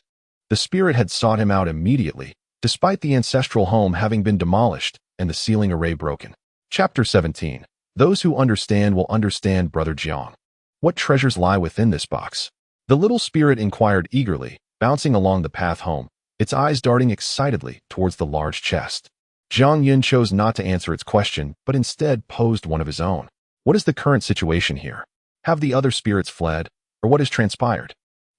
the spirit had sought him out immediately, despite the ancestral home having been demolished and the ceiling array broken. Chapter 17. Those who understand will understand, Brother Jiang. What treasures lie within this box? The little spirit inquired eagerly, bouncing along the path home, its eyes darting excitedly towards the large chest. Jiang Yun chose not to answer its question, but instead posed one of his own. What is the current situation here? Have the other spirits fled, or what has transpired?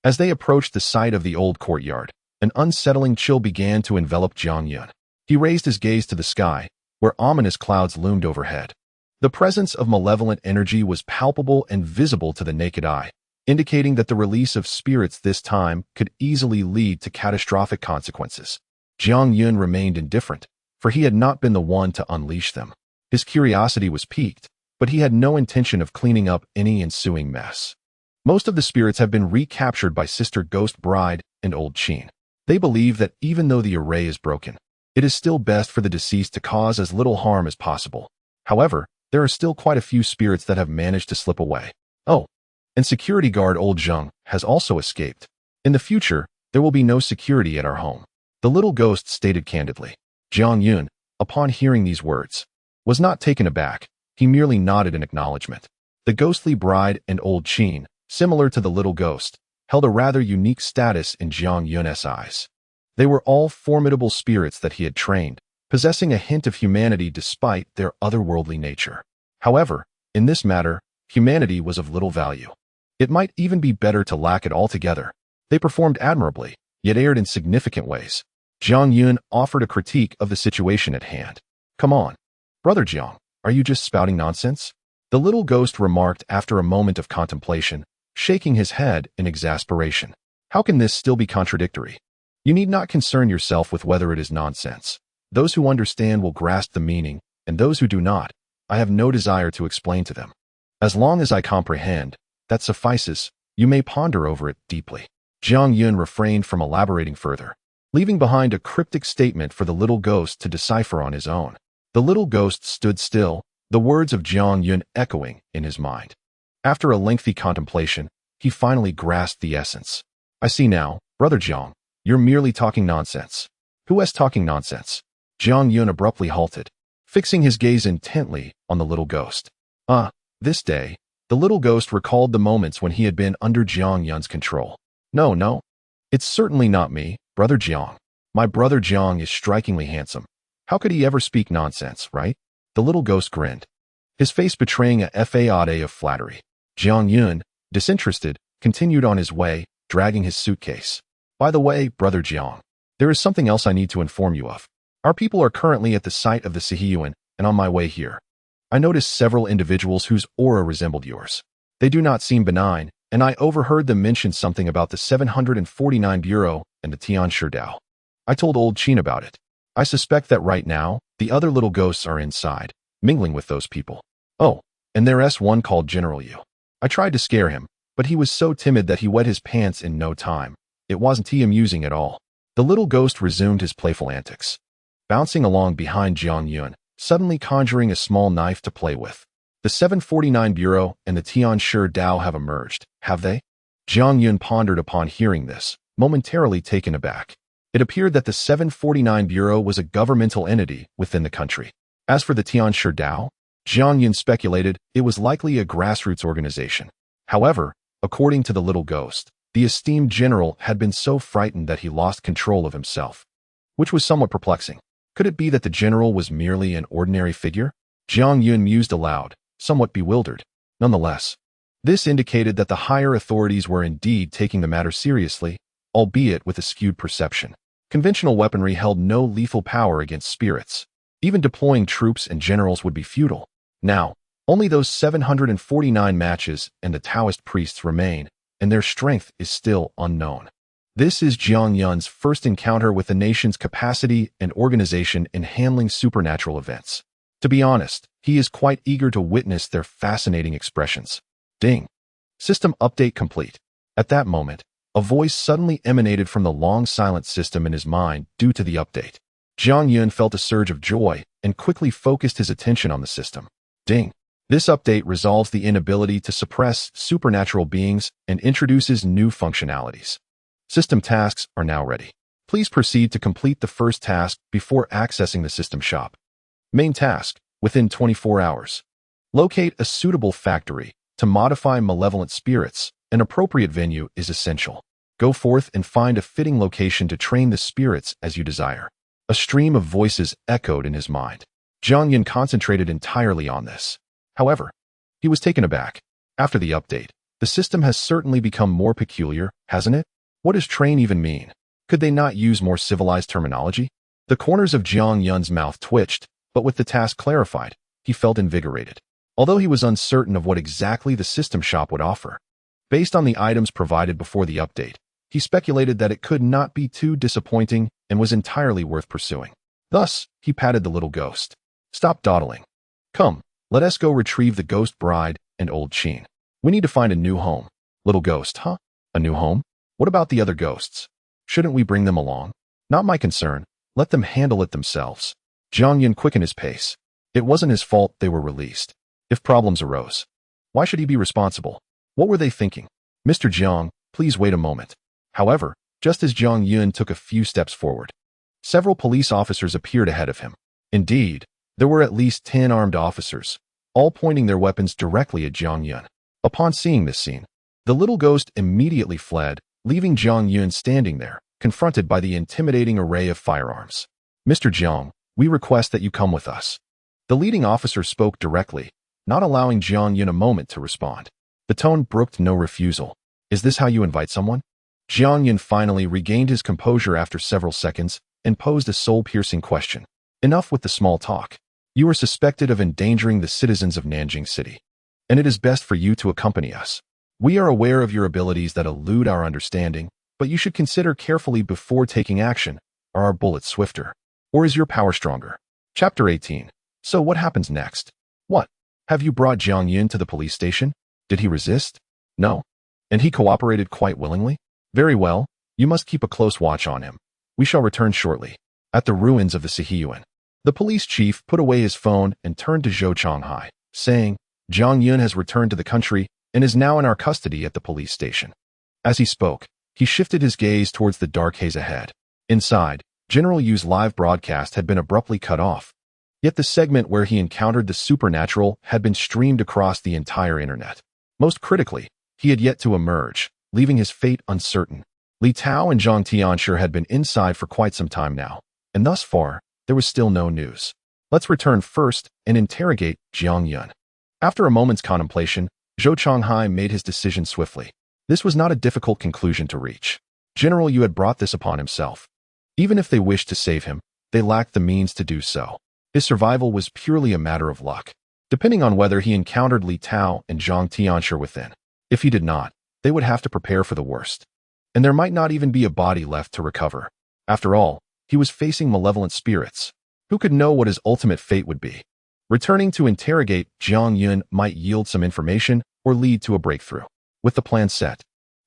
As they approached the site of the old courtyard, an unsettling chill began to envelop Jiang Yun. He raised his gaze to the sky, where ominous clouds loomed overhead. The presence of malevolent energy was palpable and visible to the naked eye, indicating that the release of spirits this time could easily lead to catastrophic consequences. Jiang Yun remained indifferent, for he had not been the one to unleash them. His curiosity was piqued, but he had no intention of cleaning up any ensuing mess. Most of the spirits have been recaptured by Sister Ghost Bride and Old Qin. They believe that even though the array is broken, it is still best for the deceased to cause as little harm as possible. However, there are still quite a few spirits that have managed to slip away. Oh, and security guard Old Zheng has also escaped. In the future, there will be no security at our home, the little ghost stated candidly. Jiang Yun, upon hearing these words, was not taken aback. He merely nodded in acknowledgement. The ghostly bride and Old Qin, similar to the little ghost, held a rather unique status in Jiang Yun's eyes. They were all formidable spirits that he had trained, possessing a hint of humanity despite their otherworldly nature. However, in this matter, humanity was of little value. It might even be better to lack it altogether. They performed admirably, yet erred in significant ways. Jiang Yun offered a critique of the situation at hand. Come on, Brother Jiang, are you just spouting nonsense? The little ghost remarked after a moment of contemplation, shaking his head in exasperation. How can this still be contradictory? You need not concern yourself with whether it is nonsense. Those who understand will grasp the meaning, and those who do not, I have no desire to explain to them. As long as I comprehend, that suffices. You may ponder over it deeply. Jiang Yun refrained from elaborating further, leaving behind a cryptic statement for the little ghost to decipher on his own. The little ghost stood still, the words of Jiang Yun echoing in his mind. After a lengthy contemplation, he finally grasped the essence. I see now, Brother Jiang, you're merely talking nonsense. Who is talking nonsense? Jiang Yun abruptly halted, fixing his gaze intently on the little ghost. This day, the little ghost recalled the moments when he had been under Jiang Yun's control. No, it's certainly not me, Brother Jiang. My brother Jiang is strikingly handsome. How could he ever speak nonsense, right? The little ghost grinned, his face betraying a facade of flattery. Jiang Yun, disinterested, continued on his way, dragging his suitcase. By the way, Brother Jiang, there is something else I need to inform you of. Our people are currently at the site of the Sihiyuan, and on my way here, I noticed several individuals whose aura resembled yours. They do not seem benign, and I overheard them mention something about the 749 Bureau and the Tianshi Dao. I told old Qin about it. I suspect that right now, the other little ghosts are inside, mingling with those people. Oh, and there's one called General Yu. I tried to scare him, but he was so timid that he wet his pants in no time. It wasn't amusing at all. The little ghost resumed his playful antics, bouncing along behind Jiang Yun, suddenly conjuring a small knife to play with. The 749 Bureau and the Tianshi Dao have emerged, have they? Jiang Yun pondered upon hearing this, momentarily taken aback. It appeared that the 749 Bureau was a governmental entity within the country. As for the Tianshi Dao, Jiang Yun speculated it was likely a grassroots organization. However, according to the little ghost, the esteemed general had been so frightened that he lost control of himself, which was somewhat perplexing. Could it be that the general was merely an ordinary figure? Jiang Yun mused aloud, somewhat bewildered. Nonetheless, this indicated that the higher authorities were indeed taking the matter seriously, albeit with a skewed perception. Conventional weaponry held no lethal power against spirits. Even deploying troops and generals would be futile. Now, only those 749 matches and the Taoist priests remain, and their strength is still unknown. This is Jiang Yun's first encounter with the nation's capacity and organization in handling supernatural events. To be honest, he is quite eager to witness their fascinating expressions. Ding! System update complete. At that moment, a voice suddenly emanated from the long-silent system in his mind due to the update. Jiang Yun felt a surge of joy and quickly focused his attention on the system. Ding! This update resolves the inability to suppress supernatural beings and introduces new functionalities. System tasks are now ready. Please proceed to complete the first task before accessing the system shop. Main task, within 24 hours. Locate a suitable factory to modify malevolent spirits. An appropriate venue is essential. Go forth and find a fitting location to train the spirits as you desire. A stream of voices echoed in his mind. Jiang Yun concentrated entirely on this. However, he was taken aback. After the update, the system has certainly become more peculiar, hasn't it? What does train even mean? Could they not use more civilized terminology? The corners of Jiang Yun's mouth twitched, but with the task clarified, he felt invigorated. Although he was uncertain of what exactly the system shop would offer. Based on the items provided before the update, he speculated that it could not be too disappointing and was entirely worth pursuing. Thus, he patted the little ghost. Stop dawdling. Come, let us go retrieve the ghost bride and old Qin. We need to find a new home. Little ghost, huh? A new home? What about the other ghosts? Shouldn't we bring them along? Not my concern. Let them handle it themselves. Jiang Yun quickened his pace. It wasn't his fault they were released. If problems arose, why should he be responsible? What were they thinking? Mr. Jiang, please wait a moment. However, just as Jiang Yun took a few steps forward, several police officers appeared ahead of him. Indeed, there were at least 10 armed officers, all pointing their weapons directly at Jiang Yun. Upon seeing this scene, the little ghost immediately fled, leaving Jiang Yun standing there, confronted by the intimidating array of firearms. Mr. Jiang, we request that you come with us. The leading officer spoke directly, not allowing Jiang Yun a moment to respond. The tone brooked no refusal. Is this how you invite someone? Jiang Yun finally regained his composure after several seconds and posed a soul-piercing question. Enough with the small talk. You are suspected of endangering the citizens of Nanjing City, and it is best for you to accompany us. We are aware of your abilities that elude our understanding, but you should consider carefully before taking action. Are our bullets swifter? Or is your power stronger? Chapter 18. So what happens next? What? Have you brought Jiang Yun to the police station? Did he resist? No. And he cooperated quite willingly? Very well. You must keep a close watch on him. We shall return shortly. At the ruins of the Sihiyuan. The police chief put away his phone and turned to Zhou Chonghai, saying, Jiang Yun has returned to the country and is now in our custody at the police station. As he spoke, he shifted his gaze towards the dark haze ahead. Inside, General Yu's live broadcast had been abruptly cut off. Yet the segment where he encountered the supernatural had been streamed across the entire internet. Most critically, he had yet to emerge, leaving his fate uncertain. Li Tao and Zhang Tianshi had been inside for quite some time now, and thus far, there was still no news. Let's return first and interrogate Jiang Yun. After a moment's contemplation, Zhou Chonghai made his decision swiftly. This was not a difficult conclusion to reach. General Yu had brought this upon himself. Even if they wished to save him, they lacked the means to do so. His survival was purely a matter of luck, depending on whether he encountered Li Tao and Zhang Tianshi within. If he did not, they would have to prepare for the worst. and there might not even be a body left to recover. After all, he was facing malevolent spirits. Who could know what his ultimate fate would be? Returning to interrogate Jiang Yun might yield some information or lead to a breakthrough. With the plan set,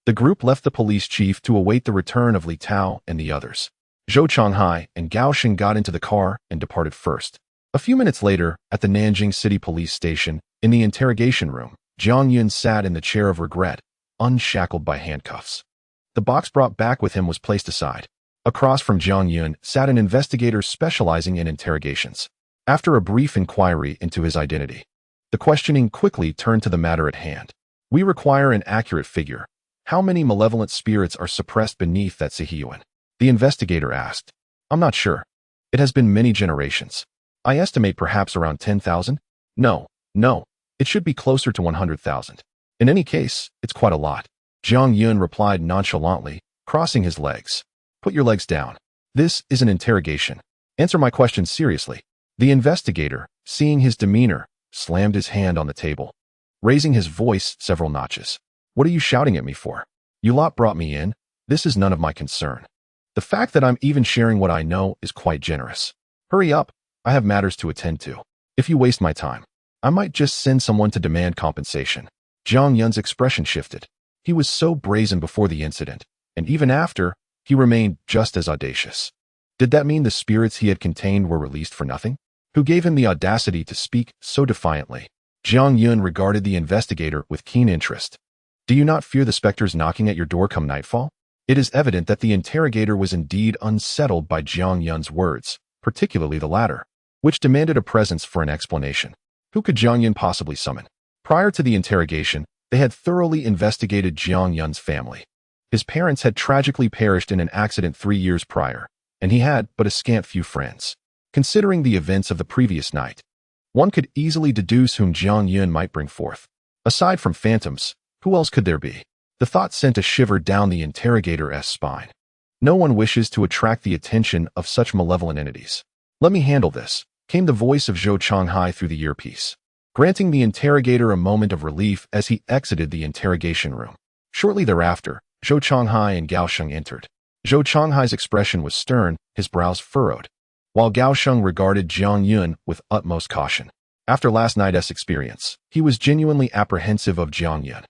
the group left the police chief to await the return of Li Tao and the others. Zhou Changhai and Gao Sheng got into the car and departed first. A few minutes later, at the Nanjing City Police Station, in the interrogation room, Jiang Yun sat in the chair of regret, unshackled by handcuffs. The box brought back with him was placed aside. Across from Jiang Yun sat an investigator specializing in interrogations. After a brief inquiry into his identity, the questioning quickly turned to the matter at hand. We require an accurate figure. How many malevolent spirits are suppressed beneath that Sihiyuan? The investigator asked. I'm not sure. It has been many generations. I estimate perhaps around 10,000? No. It should be closer to 100,000. In any case, it's quite a lot. Jiang Yun replied nonchalantly, crossing his legs. Put your legs down. This is an interrogation. Answer my questions seriously. The investigator, seeing his demeanor, slammed his hand on the table, raising his voice several notches. What are you shouting at me for? You lot brought me in. This is none of my concern. The fact that I'm even sharing what I know is quite generous. Hurry up. I have matters to attend to. If you waste my time, I might just send someone to demand compensation. Jiang Yun's expression shifted. He was so brazen before the incident, and even after, he remained just as audacious. Did that mean the spirits he had contained were released for nothing? Who gave him the audacity to speak so defiantly? Jiang Yun regarded the investigator with keen interest. Do you not fear the specters knocking at your door come nightfall? It is evident that the interrogator was indeed unsettled by Jiang Yun's words, particularly the latter, which demanded a presence for an explanation. Who could Jiang Yun possibly summon? Prior to the interrogation, they had thoroughly investigated Jiang Yun's family. His parents had tragically perished in an accident 3 years prior, and he had but a scant few friends. Considering the events of the previous night, one could easily deduce whom Jiang Yun might bring forth. Aside from phantoms, who else could there be? The thought sent a shiver down the interrogator's spine. No one wishes to attract the attention of such malevolent entities. Let me handle this, came the voice of Zhou Changhai through the earpiece, granting the interrogator a moment of relief as he exited the interrogation room. Shortly thereafter, Zhou Changhai and Gao Sheng entered. Zhou Changhai's expression was stern, his brows furrowed, while Gao Sheng regarded Jiang Yun with utmost caution. After last night's experience, he was genuinely apprehensive of Jiang Yun.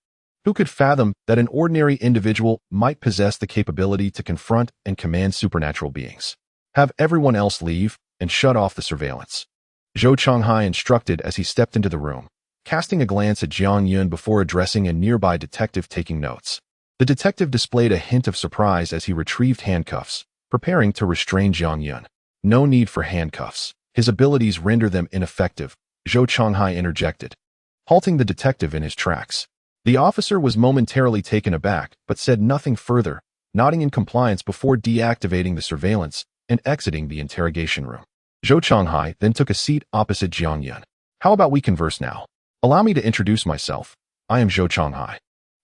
Who could fathom that an ordinary individual might possess the capability to confront and command supernatural beings? Have everyone else leave and shut off the surveillance. Zhou Changhai instructed as he stepped into the room, casting a glance at Jiang Yun before addressing a nearby detective taking notes. The detective displayed a hint of surprise as he retrieved handcuffs, preparing to restrain Jiang Yun. No need for handcuffs. His abilities render them ineffective, Zhou Changhai interjected, halting the detective in his tracks. The officer was momentarily taken aback, but said nothing further, nodding in compliance before deactivating the surveillance and exiting the interrogation room. Zhou Changhai then took a seat opposite Jiang Yun. How about we converse now? Allow me to introduce myself. I am Zhou Changhai,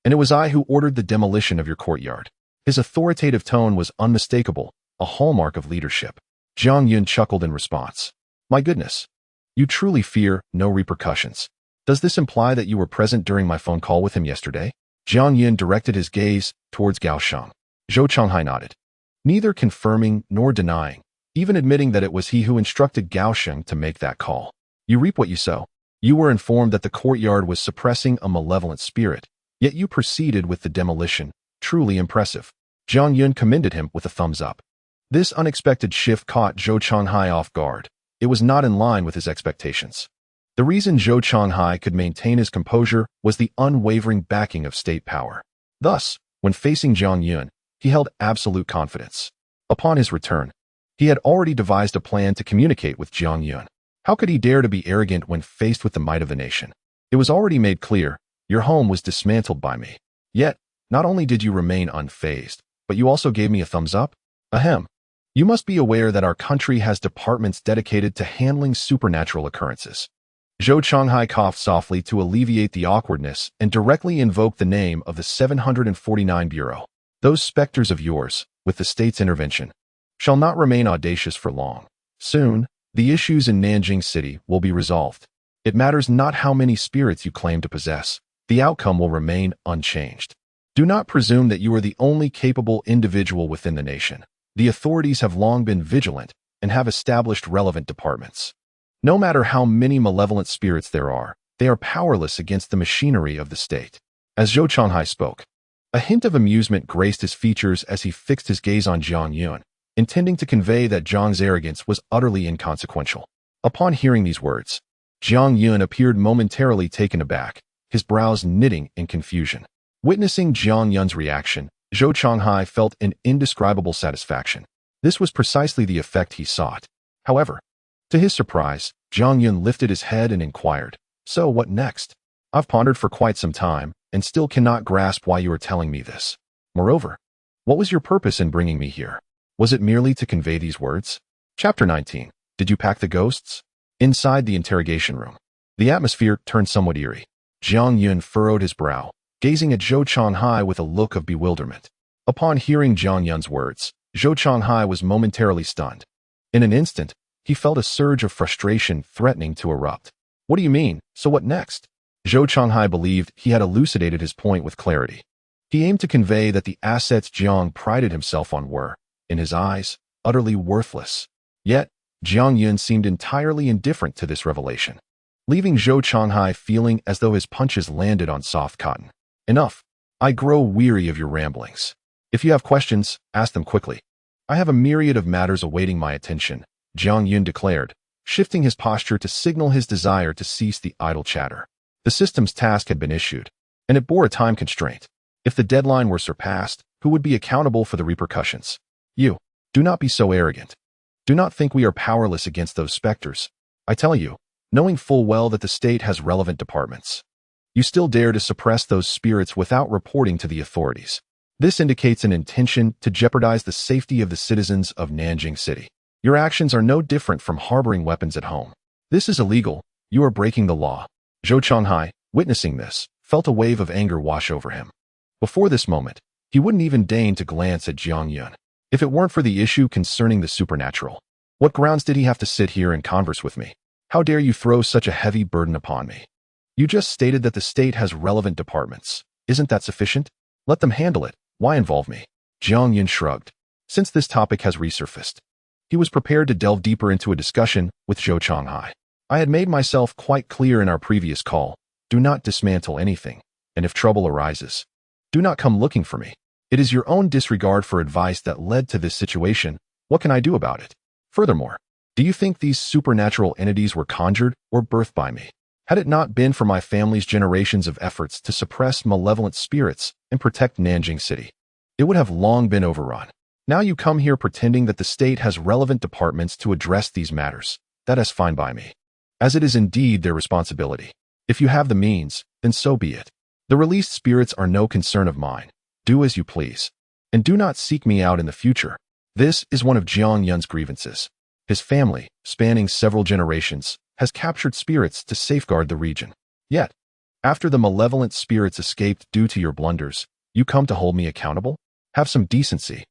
and it was I who ordered the demolition of your courtyard. His authoritative tone was unmistakable, a hallmark of leadership. Jiang Yun chuckled in response. My goodness. You truly fear no repercussions. Does this imply that you were present during my phone call with him yesterday? Jiang Yun directed his gaze towards Gao Sheng. Zhou Changhai nodded, neither confirming nor denying, even admitting that it was he who instructed Gao Sheng to make that call. You reap what you sow. You were informed that the courtyard was suppressing a malevolent spirit, yet you proceeded with the demolition. Truly impressive. Jiang Yun commended him with a thumbs up. This unexpected shift caught Zhou Changhai off guard. It was not in line with his expectations. The reason Zhou Changhai could maintain his composure was the unwavering backing of state power. Thus, when facing Jiang Yun, he held absolute confidence. Upon his return, he had already devised a plan to communicate with Jiang Yun. How could he dare to be arrogant when faced with the might of the nation? It was already made clear, your home was dismantled by me. Yet, not only did you remain unfazed, but you also gave me a thumbs up? Ahem. You must be aware that our country has departments dedicated to handling supernatural occurrences. Zhou Changhai coughed softly to alleviate the awkwardness and directly invoked the name of the 749 Bureau. Those specters of yours, with the state's intervention, shall not remain audacious for long. Soon, the issues in Nanjing City will be resolved. It matters not how many spirits you claim to possess. The outcome will remain unchanged. Do not presume that you are the only capable individual within the nation. The authorities have long been vigilant and have established relevant departments. No matter how many malevolent spirits there are, they are powerless against the machinery of the state. As Zhou Changhai spoke, a hint of amusement graced his features as he fixed his gaze on Jiang Yun, intending to convey that Zhang's arrogance was utterly inconsequential. Upon hearing these words, Jiang Yun appeared momentarily taken aback, his brows knitting in confusion. Witnessing Jiang Yun's reaction, Zhou Changhai felt an indescribable satisfaction. This was precisely the effect he sought. However, to his surprise, Jiang Yun lifted his head and inquired, "So what next? I've pondered for quite some time and still cannot grasp why you are telling me this. Moreover, what was your purpose in bringing me here? Was it merely to convey these words?" Chapter 19. Did you pack the ghosts? Inside the interrogation room, the atmosphere turned somewhat eerie. Jiang Yun furrowed his brow, gazing at Zhou Changhai with a look of bewilderment. Upon hearing Jiang Yun's words, Zhou Changhai was momentarily stunned. In an instant, he felt a surge of frustration threatening to erupt. "What do you mean? So what next?" Zhou Changhai believed he had elucidated his point with clarity. He aimed to convey that the assets Jiang prided himself on were, in his eyes, utterly worthless. Yet, Jiang Yun seemed entirely indifferent to this revelation, leaving Zhou Changhai feeling as though his punches landed on soft cotton. "Enough. I grow weary of your ramblings. If you have questions, ask them quickly. I have a myriad of matters awaiting my attention," Jiang Yun declared, shifting his posture to signal his desire to cease the idle chatter. The system's task had been issued, and it bore a time constraint. If the deadline were surpassed, who would be accountable for the repercussions? You. Do not be so arrogant. Do not think we are powerless against those specters. I tell you, knowing full well that the state has relevant departments, you still dare to suppress those spirits without reporting to the authorities. This indicates an intention to jeopardize the safety of the citizens of Nanjing City. Your actions are no different from harboring weapons at home. This is illegal. You are breaking the law. Zhou Changhai, witnessing this, felt a wave of anger wash over him. Before this moment, he wouldn't even deign to glance at Jiang Yun. If it weren't for the issue concerning the supernatural, what grounds did he have to sit here and converse with me? How dare you throw such a heavy burden upon me? You just stated that the state has relevant departments. Isn't that sufficient? Let them handle it. Why involve me? Jiang Yun shrugged. Since this topic has resurfaced, he was prepared to delve deeper into a discussion with Zhou Changhai. I had made myself quite clear in our previous call. Do not dismantle anything, and if trouble arises, do not come looking for me. It is your own disregard for advice that led to this situation. What can I do about it? Furthermore, do you think these supernatural entities were conjured or birthed by me? Had it not been for my family's generations of efforts to suppress malevolent spirits and protect Nanjing City, it would have long been overrun. Now you come here pretending that the state has relevant departments to address these matters. That is fine by me, as it is indeed their responsibility. If you have the means, then so be it. The released spirits are no concern of mine. Do as you please, and do not seek me out in the future. This is one of Jiang Yun's grievances. His family, spanning several generations, has captured spirits to safeguard the region. Yet, after the malevolent spirits escaped due to your blunders, you come to hold me accountable? Have some decency.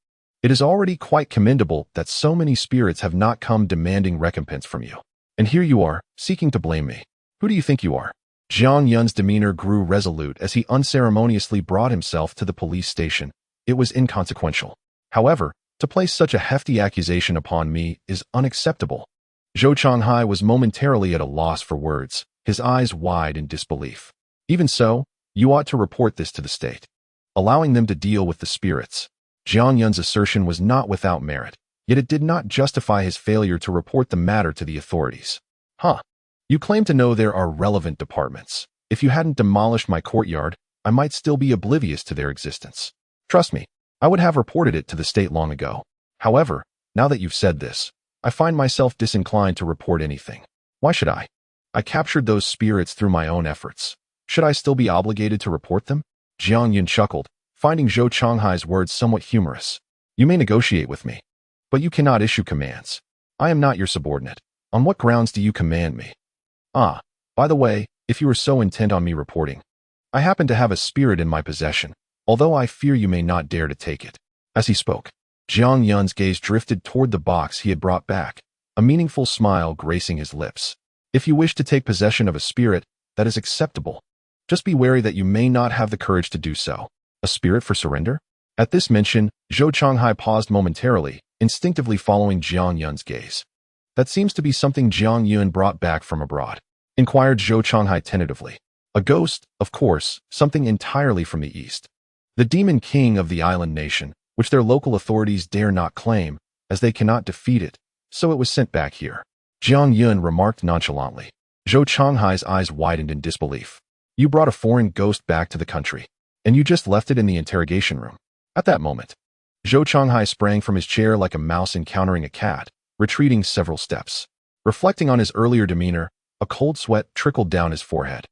It is already quite commendable that so many spirits have not come demanding recompense from you. And here you are, seeking to blame me. Who do you think you are? Jiang Yun's demeanor grew resolute as he unceremoniously brought himself to the police station. It was inconsequential. However, to place such a hefty accusation upon me is unacceptable. Zhou Changhai was momentarily at a loss for words, his eyes wide in disbelief. Even so, you ought to report this to the state, allowing them to deal with the spirits. Jiang Yun's assertion was not without merit, yet it did not justify his failure to report the matter to the authorities. Huh. You claim to know there are relevant departments. If you hadn't demolished my courtyard, I might still be oblivious to their existence. Trust me, I would have reported it to the state long ago. However, now that you've said this, I find myself disinclined to report anything. Why should I? I captured those spirits through my own efforts. Should I still be obligated to report them? Jiang Yun chuckled, finding Zhou Changhai's words somewhat humorous. You may negotiate with me, but you cannot issue commands. I am not your subordinate. On what grounds do you command me? Ah, by the way, if you are so intent on me reporting, I happen to have a spirit in my possession, although I fear you may not dare to take it. As he spoke, Jiang Yun's gaze drifted toward the box he had brought back, a meaningful smile gracing his lips. If you wish to take possession of a spirit, that is acceptable. Just be wary that you may not have the courage to do so. A spirit for surrender? At this mention, Zhou Changhai paused momentarily, instinctively following Jiang Yun's gaze. That seems to be something Jiang Yun brought back from abroad, inquired Zhou Changhai tentatively. A ghost, of course, something entirely from the east. The demon king of the island nation, which their local authorities dare not claim, as they cannot defeat it, so it was sent back here. Jiang Yun remarked nonchalantly. Zhou Changhai's eyes widened in disbelief. You brought a foreign ghost back to the country, and you just left it in the interrogation room. At that moment, Zhou Changhai sprang from his chair like a mouse encountering a cat, retreating several steps. Reflecting on his earlier demeanor, a cold sweat trickled down his forehead.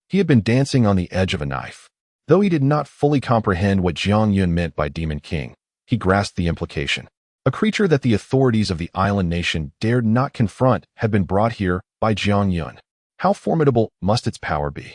He had been dancing on the edge of a knife. Though he did not fully comprehend what Jiang Yun meant by Demon King, he grasped the implication. A creature that the authorities of the island nation dared not confront had been brought here by Jiang Yun. How formidable must its power be?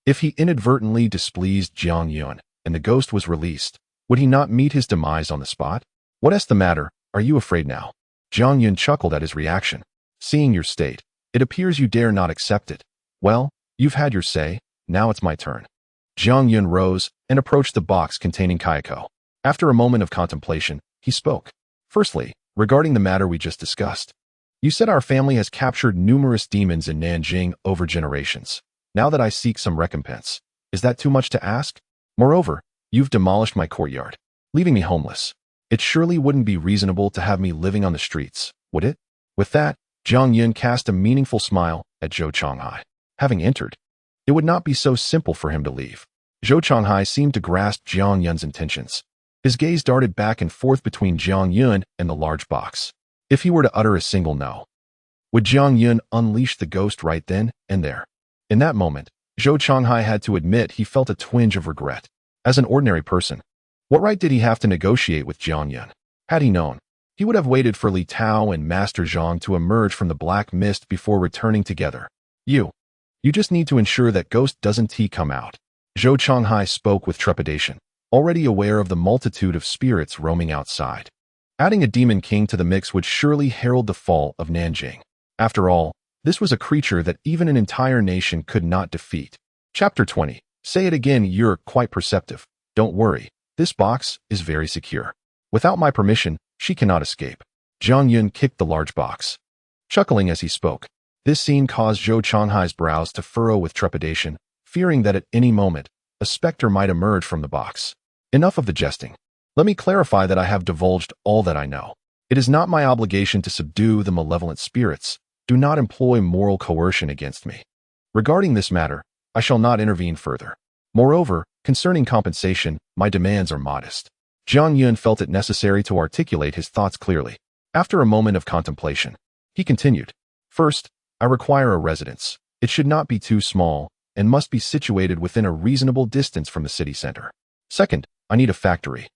If he inadvertently displeased Jiang Yun and the ghost was released, would he not meet his demise on the spot? What is the matter? Are you afraid now? Jiang Yun chuckled at his reaction. Seeing your state, it appears you dare not accept it. Well, you've had your say, now it's my turn. Jiang Yun rose and approached the box containing Kayako. After a moment of contemplation, he spoke. Firstly, regarding the matter we just discussed. You said our family has captured numerous demons in Nanjing over generations. Now that I seek some recompense, is that too much to ask? Moreover, you've demolished my courtyard, leaving me homeless. It surely wouldn't be reasonable to have me living on the streets, would it? With that, Jiang Yun cast a meaningful smile at Zhou Changhai. Having entered, it would not be so simple for him to leave. Zhou Changhai seemed to grasp Jiang Yun's intentions. His gaze darted back and forth between Jiang Yun and the large box. If he were to utter a single no, would Jiang Yun unleash the ghost right then and there? In that moment, Zhou Changhai had to admit he felt a twinge of regret. As an ordinary person, what right did he have to negotiate with Jiang Yun? Had he known, he would have waited for Li Tao and Master Zhang to emerge from the black mist before returning together. You just need to ensure that ghost doesn't come out. Zhou Changhai spoke with trepidation, already aware of the multitude of spirits roaming outside. Adding a demon king to the mix would surely herald the fall of Nanjing. After all, this was a creature that even an entire nation could not defeat. Chapter 20. Say it again, you're quite perceptive. Don't worry, this box is very secure. Without my permission, she cannot escape. Jiang Yun kicked the large box, chuckling as he spoke. This scene caused Zhou Changhai's brows to furrow with trepidation, fearing that at any moment, a specter might emerge from the box. Enough of the jesting. Let me clarify that I have divulged all that I know. It is not my obligation to subdue the malevolent spirits. Do not employ moral coercion against me. Regarding this matter, I shall not intervene further. Moreover, concerning compensation, my demands are modest. Jiang Yun felt it necessary to articulate his thoughts clearly. After a moment of contemplation, he continued. First, I require a residence. It should not be too small and must be situated within a reasonable distance from the city center. Second, I need a factory,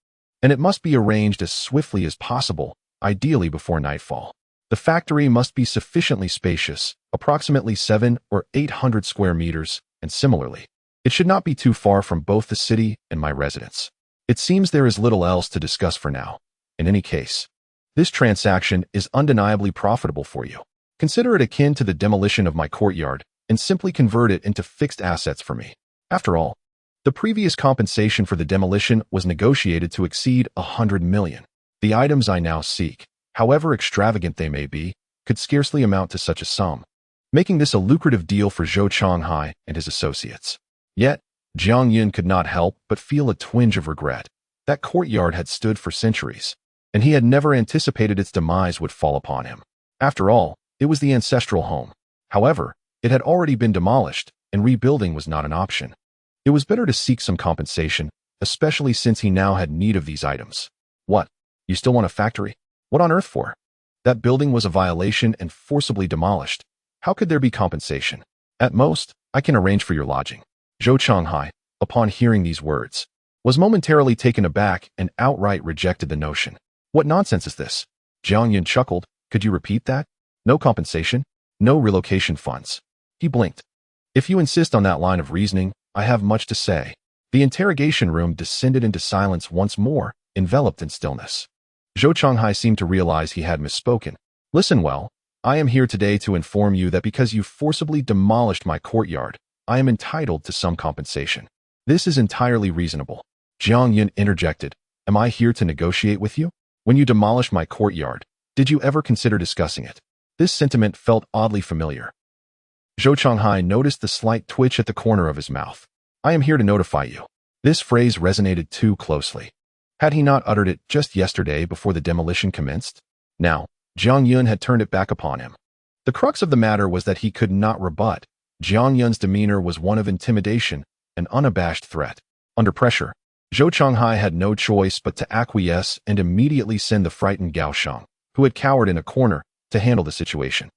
and it must be arranged as swiftly as possible, ideally before nightfall. The factory must be sufficiently spacious, approximately 700 or 800 square meters, and similarly, it should not be too far from both the city and my residence. It seems there is little else to discuss for now. In any case, this transaction is undeniably profitable for you. Consider it akin to the demolition of my courtyard and simply convert it into fixed assets for me. After all, the previous compensation for the demolition was negotiated to exceed 100 million. The items I now seek, however extravagant they may be, could scarcely amount to such a sum, making this a lucrative deal for Zhou Changhai and his associates. Yet, Jiang Yun could not help but feel a twinge of regret. That courtyard had stood for centuries, and he had never anticipated its demise would fall upon him. After all, it was the ancestral home. However, it had already been demolished, and rebuilding was not an option. It was better to seek some compensation, especially since he now had need of these items. What? You still want a factory? What on earth for? That building was a violation and forcibly demolished. How could there be compensation? At most, I can arrange for your lodging. Zhou Changhai, upon hearing these words, was momentarily taken aback and outright rejected the notion. What nonsense is this? Jiang Yun chuckled. Could you repeat that? No compensation? No relocation funds. He blinked. If you insist on that line of reasoning, I have much to say. The interrogation room descended into silence once more, enveloped in stillness. Zhou Changhai seemed to realize he had misspoken. Listen well, I am here today to inform you that because you forcibly demolished my courtyard, I am entitled to some compensation. This is entirely reasonable. Jiang Yun interjected. Am I here to negotiate with you? When you demolished my courtyard, did you ever consider discussing it? This sentiment felt oddly familiar. Zhou Changhai noticed the slight twitch at the corner of his mouth. I am here to notify you. This phrase resonated too closely. Had he not uttered it just yesterday before the demolition commenced? Now, Jiang Yun had turned it back upon him. The crux of the matter was that he could not rebut. Jiang Yun's demeanor was one of intimidation, an unabashed threat. Under pressure, Zhou Changhai had no choice but to acquiesce and immediately send the frightened Gao Sheng, who had cowered in a corner, to handle the situation.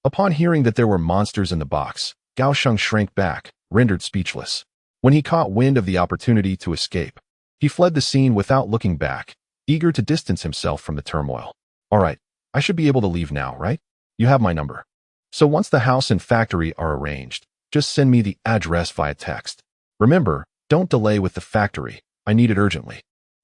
Upon hearing that there were monsters in the box, Gao Sheng shrank back, rendered speechless. When he caught wind of the opportunity to escape, he fled the scene without looking back, eager to distance himself from the turmoil. All right, I should be able to leave now, right? You have my number. So once the house and factory are arranged, just send me the address via text. Remember, don't delay with the factory. I need it urgently.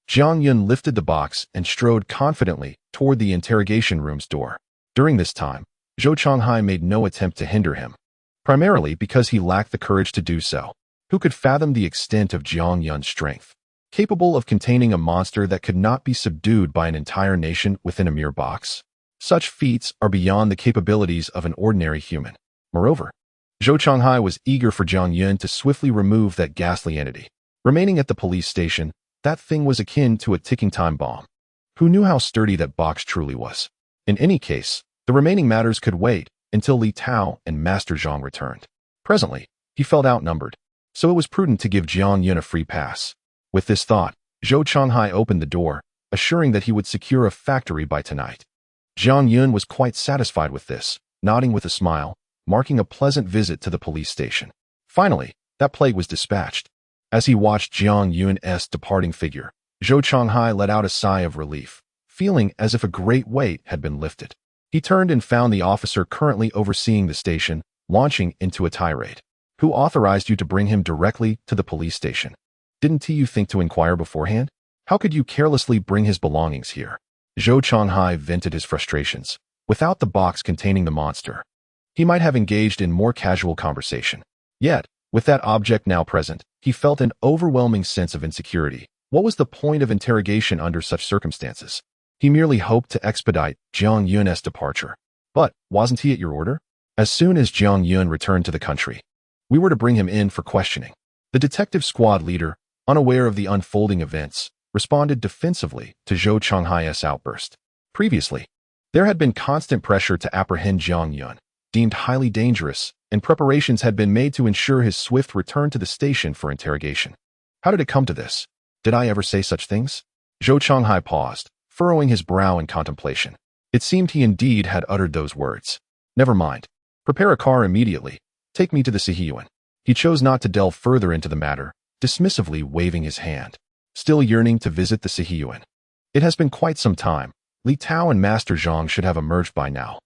Jiang Yun lifted the box and strode confidently toward the interrogation room's door. During this time, Zhou Changhai made no attempt to hinder him, primarily because he lacked the courage to do so. Who could fathom the extent of Jiang Yun's strength? Capable of containing a monster that could not be subdued by an entire nation within a mere box? Such feats are beyond the capabilities of an ordinary human. Moreover, Zhou Changhai was eager for Jiang Yun to swiftly remove that ghastly entity. Remaining at the police station, that thing was akin to a ticking time bomb. Who knew how sturdy that box truly was? In any case, the remaining matters could wait until Li Tao and Master Zhang returned. Presently, he felt outnumbered, so it was prudent to give Jiang Yun a free pass. With this thought, Zhou Changhai opened the door, assuring that he would secure a factory by tonight. Jiang Yun was quite satisfied with this, nodding with a smile, marking a pleasant visit to the police station. Finally, that plague was dispatched. As he watched Jiang Yun's departing figure, Zhou Changhai let out a sigh of relief, feeling as if a great weight had been lifted. He turned and found the officer currently overseeing the station, launching into a tirade. Who authorized you to bring him directly to the police station? Didn't you think to inquire beforehand? How could you carelessly bring his belongings here? Zhou Changhai vented his frustrations. Without the box containing the monster, he might have engaged in more casual conversation. Yet, with that object now present, he felt an overwhelming sense of insecurity. What was the point of interrogation under such circumstances? He merely hoped to expedite Jiang Yun's departure. But wasn't he at your order? As soon as Jiang Yun returned to the country, we were to bring him in for questioning. The detective squad leader, unaware of the unfolding events, responded defensively to Zhou Changhai's outburst. Previously, there had been constant pressure to apprehend Jiang Yun, deemed highly dangerous, and preparations had been made to ensure his swift return to the station for interrogation. How did it come to this? Did I ever say such things? Zhou Changhai paused, furrowing his brow in contemplation. It seemed he indeed had uttered those words. Never mind. Prepare a car immediately. Take me to the Sihiyuan. He chose not to delve further into the matter, dismissively waving his hand. Still yearning to visit the Sihiyuan. It has been quite some time. Li Tao and Master Zhang should have emerged by now.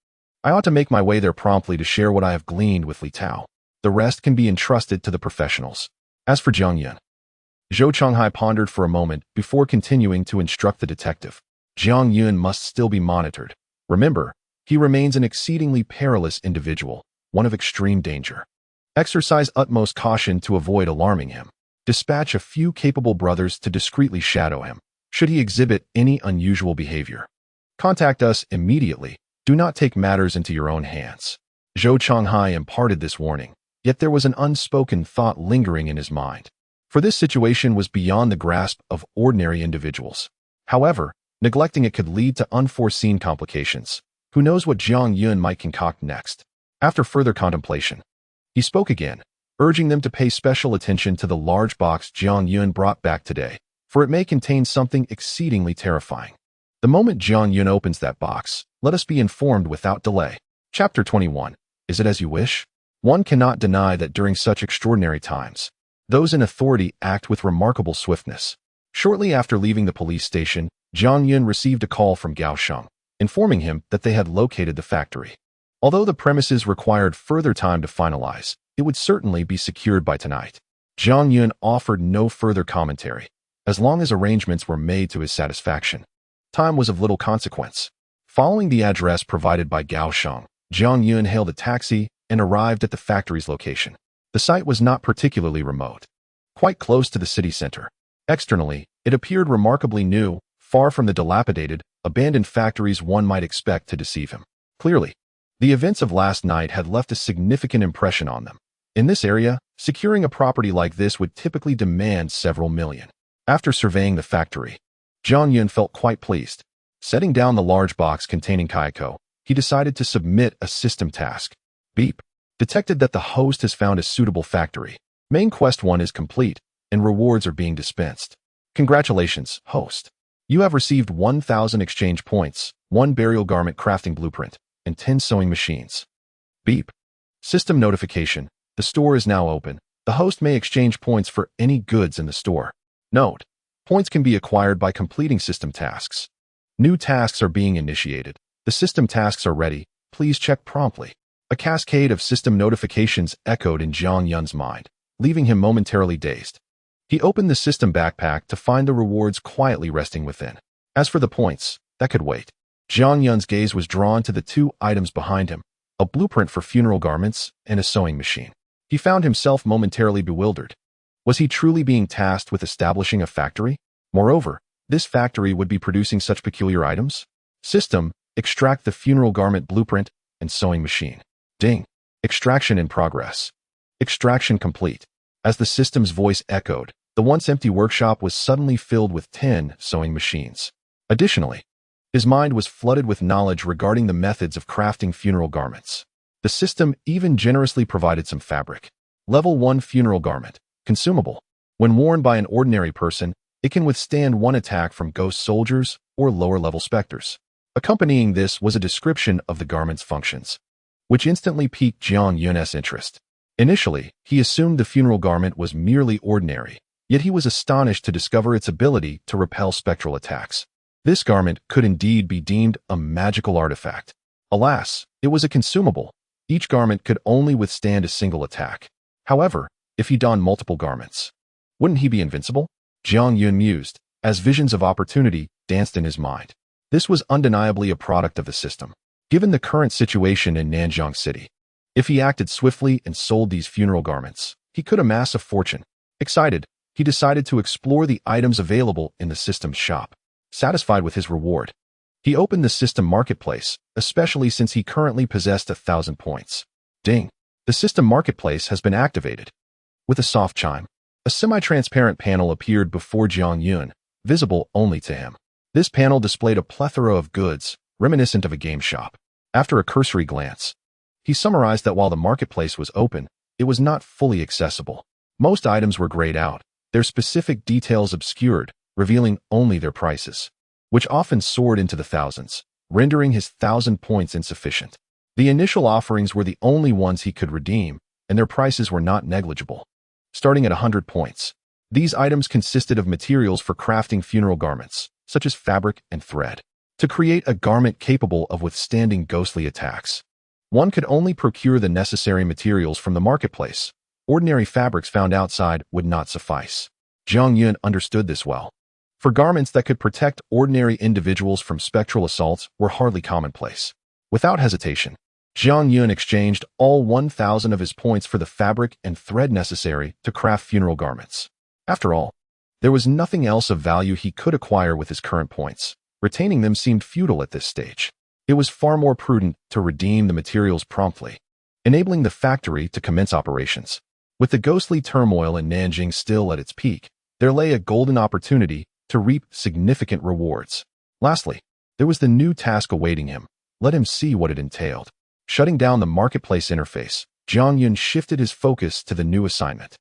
I ought to make my way there promptly to share what I have gleaned with Li Tao. The rest can be entrusted to the professionals. As for Jiang Yun, Zhou Changhai pondered for a moment before continuing to instruct the detective. Jiang Yun must still be monitored. Remember, he remains an exceedingly perilous individual, one of extreme danger. Exercise utmost caution to avoid alarming him. Dispatch a few capable brothers to discreetly shadow him, should he exhibit any unusual behavior. Contact us immediately. Do not take matters into your own hands. Zhou Changhai imparted this warning, yet there was an unspoken thought lingering in his mind. For this situation was beyond the grasp of ordinary individuals. However, neglecting it could lead to unforeseen complications. Who knows what Jiang Yun might concoct next? After further contemplation, he spoke again, urging them to pay special attention to the large box Jiang Yun brought back today, for it may contain something exceedingly terrifying. The moment Jiang Yun opens that box, let us be informed without delay. Chapter 21. Is it as you wish? One cannot deny that during such extraordinary times, those in authority act with remarkable swiftness. Shortly after leaving the police station, Jiang Yun received a call from Gao Sheng, informing him that they had located the factory. Although the premises required further time to finalize, it would certainly be secured by tonight. Jiang Yun offered no further commentary, as long as arrangements were made to his satisfaction. Time was of little consequence. Following the address provided by Gao Sheng, Jiang Yun hailed a taxi and arrived at the factory's location. The site was not particularly remote. Quite close to the city center, Externally, it appeared remarkably new, far from the dilapidated, abandoned factories one might expect to deceive him. Clearly, the events of last night had left a significant impression on them. In this area, securing a property like this would typically demand several million. After surveying the factory, Jiang Yun felt quite pleased. Setting down the large box containing Kayako, he decided to submit a system task. Beep. Detected that the host has found a suitable factory. Main quest 1 is complete, and rewards are being dispensed. Congratulations, host. You have received 1,000 exchange points, 1 burial garment crafting blueprint, and 10 sewing machines. Beep. System notification. The store is now open. The host may exchange points for any goods in the store. Note. Points can be acquired by completing system tasks. New tasks are being initiated. The system tasks are ready. Please check promptly. A cascade of system notifications echoed in Jiang Yun's mind, leaving him momentarily dazed. He opened the system backpack to find the rewards quietly resting within. As for the points, that could wait. Jiang Yun's gaze was drawn to the 2 items behind him, a blueprint for funeral garments and a sewing machine. He found himself momentarily bewildered. Was he truly being tasked with establishing a factory? Moreover, this factory would be producing such peculiar items? System, extract the funeral garment blueprint and sewing machine. Ding. Extraction in progress. Extraction complete. As the system's voice echoed, the once empty workshop was suddenly filled with 10 sewing machines. Additionally, his mind was flooded with knowledge regarding the methods of crafting funeral garments. The system even generously provided some fabric. Level 1 funeral garment. Consumable. When worn by an ordinary person, it can withstand 1 attack from ghost soldiers or lower-level specters. Accompanying this was a description of the garment's functions, which instantly piqued Jiang Yun's interest. Initially, he assumed the funeral garment was merely ordinary, yet he was astonished to discover its ability to repel spectral attacks. This garment could indeed be deemed a magical artifact. Alas, it was a consumable. Each garment could only withstand a single attack. However, if he donned multiple garments, wouldn't he be invincible? Jiang Yun mused, as visions of opportunity danced in his mind. This was undeniably a product of the system. Given the current situation in Nanjiang City, if he acted swiftly and sold these funeral garments, he could amass a fortune. Excited, he decided to explore the items available in the system's shop. Satisfied with his reward, he opened the system marketplace, especially since he currently possessed 1,000 points. Ding! The system marketplace has been activated. With a soft chime, a semi-transparent panel appeared before Jiang Yun, visible only to him. This panel displayed a plethora of goods, reminiscent of a game shop. After a cursory glance, he summarized that while the marketplace was open, it was not fully accessible. Most items were grayed out, their specific details obscured, revealing only their prices, which often soared into the thousands, rendering his 1,000 points insufficient. The initial offerings were the only ones he could redeem, and their prices were not negligible. Starting at 100 points, these items consisted of materials for crafting funeral garments, such as fabric and thread. To create a garment capable of withstanding ghostly attacks, one could only procure the necessary materials from the marketplace. Ordinary fabrics found outside would not suffice. Jiang Yun understood this well. For garments that could protect ordinary individuals from spectral assaults were hardly commonplace. Without hesitation, Jiang Yun exchanged all 1,000 of his points for the fabric and thread necessary to craft funeral garments. After all, there was nothing else of value he could acquire with his current points. Retaining them seemed futile at this stage. It was far more prudent to redeem the materials promptly, enabling the factory to commence operations. With the ghostly turmoil in Nanjing still at its peak, there lay a golden opportunity to reap significant rewards. Lastly, there was the new task awaiting him. Let him see what it entailed. Shutting down the marketplace interface, Jiang Yun shifted his focus to the new assignment.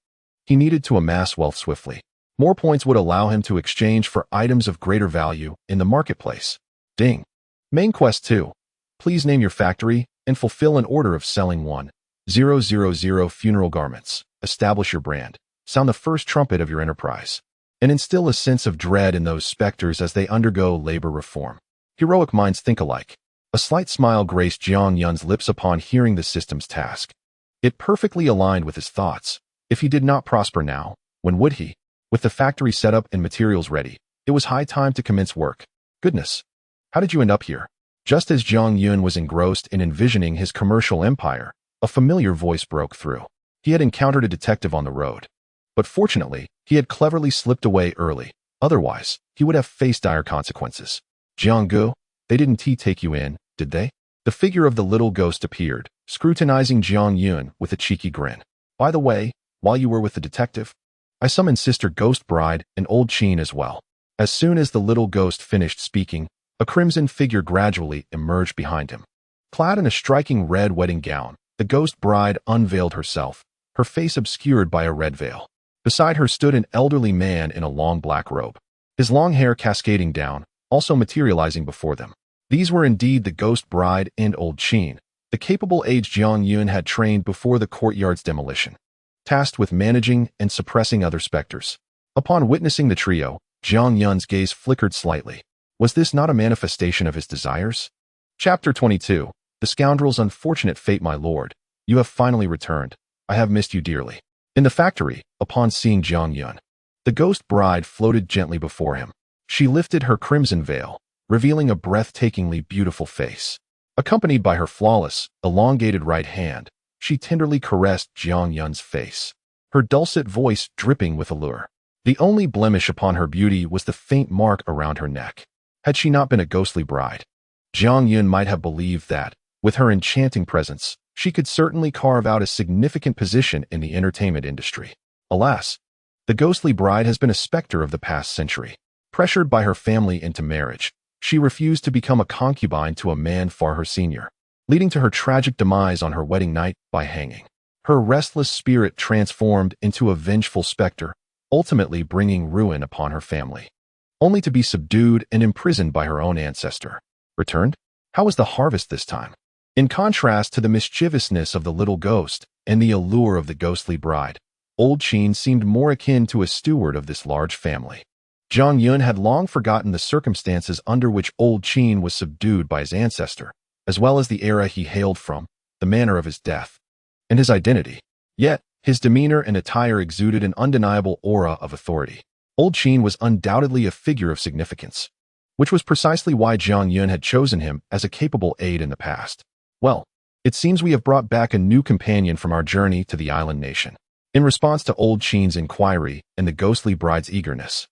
He needed to amass wealth swiftly. More points would allow him to exchange for items of greater value in the marketplace. Ding. Main quest 2. Please name your factory and fulfill an order of selling 1,000 funeral garments. Establish your brand. Sound the first trumpet of your enterprise, and instill a sense of dread in those specters as they undergo labor reform. Heroic minds think alike. A slight smile graced Jiang Yun's lips upon hearing the system's task. It perfectly aligned with his thoughts. If he did not prosper now, when would he? With the factory set up and materials ready, it was high time to commence work. Goodness, how did you end up here? Just as Jiang Yun was engrossed in envisioning his commercial empire, a familiar voice broke through. He had encountered a detective on the road. But fortunately, he had cleverly slipped away early. Otherwise, he would have faced dire consequences. Jianggu, they didn't take you in, did they? The figure of the little ghost appeared, scrutinizing Jiang Yun with a cheeky grin. By the way, while you were with the detective, I summoned Sister Ghost Bride and Old Qin as well. As soon as the little ghost finished speaking, a crimson figure gradually emerged behind him. Clad in a striking red wedding gown, the ghost bride unveiled herself, her face obscured by a red veil. Beside her stood an elderly man in a long black robe, his long hair cascading down, also materializing before them. These were indeed the ghost bride and Old Qin, the capable aged Jiang Yun had trained before the courtyard's demolition, tasked with managing and suppressing other specters. Upon witnessing the trio, Jiang Yun's gaze flickered slightly. Was this not a manifestation of his desires? Chapter 22. The scoundrel's unfortunate fate, my lord. You have finally returned. I have missed you dearly. In the factory, upon seeing Jiang Yun, the ghost bride floated gently before him. She lifted her crimson veil, revealing a breathtakingly beautiful face. Accompanied by her flawless, elongated right hand, she tenderly caressed Jiang Yun's face, her dulcet voice dripping with allure. The only blemish upon her beauty was the faint mark around her neck. Had she not been a ghostly bride, Jiang Yun might have believed that, with her enchanting presence, she could certainly carve out a significant position in the entertainment industry. Alas, the ghostly bride has been a specter of the past century. Pressured by her family into marriage, she refused to become a concubine to a man far her senior, leading to her tragic demise on her wedding night by hanging. Her restless spirit transformed into a vengeful specter, ultimately bringing ruin upon her family, only to be subdued and imprisoned by her own ancestor. Returned? How was the harvest this time? In contrast to the mischievousness of the little ghost and the allure of the ghostly bride, Old Qin seemed more akin to a steward of this large family. Jiang Yun had long forgotten the circumstances under which Old Qin was subdued by his ancestor, as well as the era he hailed from, the manner of his death, and his identity. Yet, his demeanor and attire exuded an undeniable aura of authority. Old Qin was undoubtedly a figure of significance, which was precisely why Jiang Yun had chosen him as a capable aide in the past. Well, it seems we have brought back a new companion from our journey to the island nation. In response to Old Qin's inquiry and the ghostly bride's eagerness,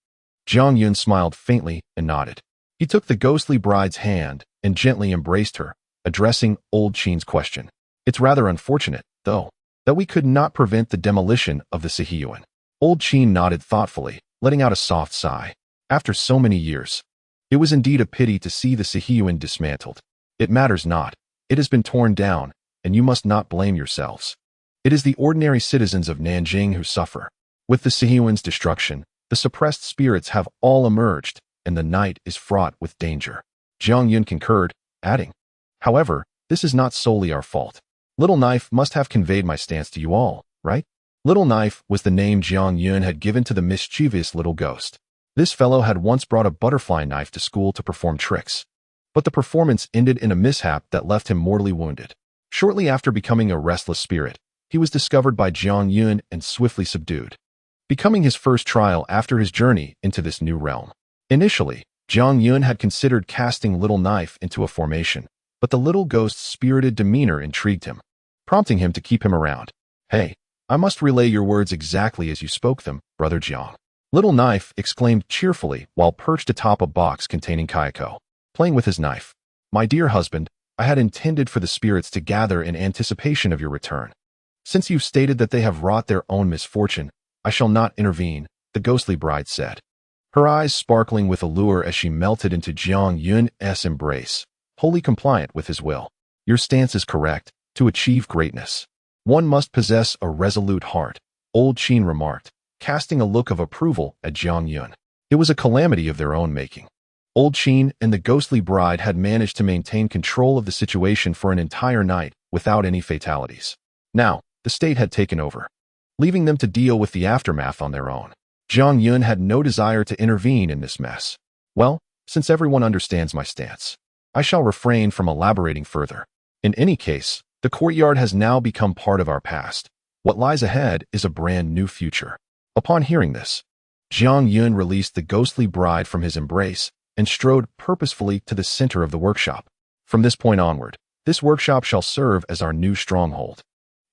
Jiang Yun smiled faintly and nodded. He took the ghostly bride's hand and gently embraced her, addressing Old Qin's question. It's rather unfortunate, though, that we could not prevent the demolition of the Sihiyuan. Old Qin nodded thoughtfully, letting out a soft sigh. After so many years, it was indeed a pity to see the Sihiyuan dismantled. It matters not. It has been torn down, and you must not blame yourselves. It is the ordinary citizens of Nanjing who suffer. With the Sihiyuan's destruction, the suppressed spirits have all emerged, and the night is fraught with danger. Jiang Yun concurred, adding, however, this is not solely our fault. Little Knife must have conveyed my stance to you all, right? Little Knife was the name Jiang Yun had given to the mischievous little ghost. This fellow had once brought a butterfly knife to school to perform tricks, but the performance ended in a mishap that left him mortally wounded. Shortly after becoming a restless spirit, he was discovered by Jiang Yun and swiftly subdued, becoming his first trial after his journey into this new realm. Initially, Jiang Yun had considered casting Little Knife into a formation, but the little ghost's spirited demeanor intrigued him, prompting him to keep him around. Hey, I must relay your words exactly as you spoke them, Brother Jiang. Little Knife exclaimed cheerfully while perched atop a box containing Kayako, playing with his knife. My dear husband, I had intended for the spirits to gather in anticipation of your return. Since you've stated that they have wrought their own misfortune, I shall not intervene, the ghostly bride said, her eyes sparkling with allure as she melted into Jiang Yun's embrace, wholly compliant with his will. Your stance is correct. To achieve greatness, one must possess a resolute heart, Old Qin remarked, casting a look of approval at Jiang Yun. It was a calamity of their own making. Old Qin and the ghostly bride had managed to maintain control of the situation for an entire night without any fatalities. Now, the state had taken over, leaving them to deal with the aftermath on their own. Jiang Yun had no desire to intervene in this mess. Well, since everyone understands my stance, I shall refrain from elaborating further. In any case, the courtyard has now become part of our past. What lies ahead is a brand new future. Upon hearing this, Jiang Yun released the ghostly bride from his embrace and strode purposefully to the center of the workshop. From this point onward, this workshop shall serve as our new stronghold.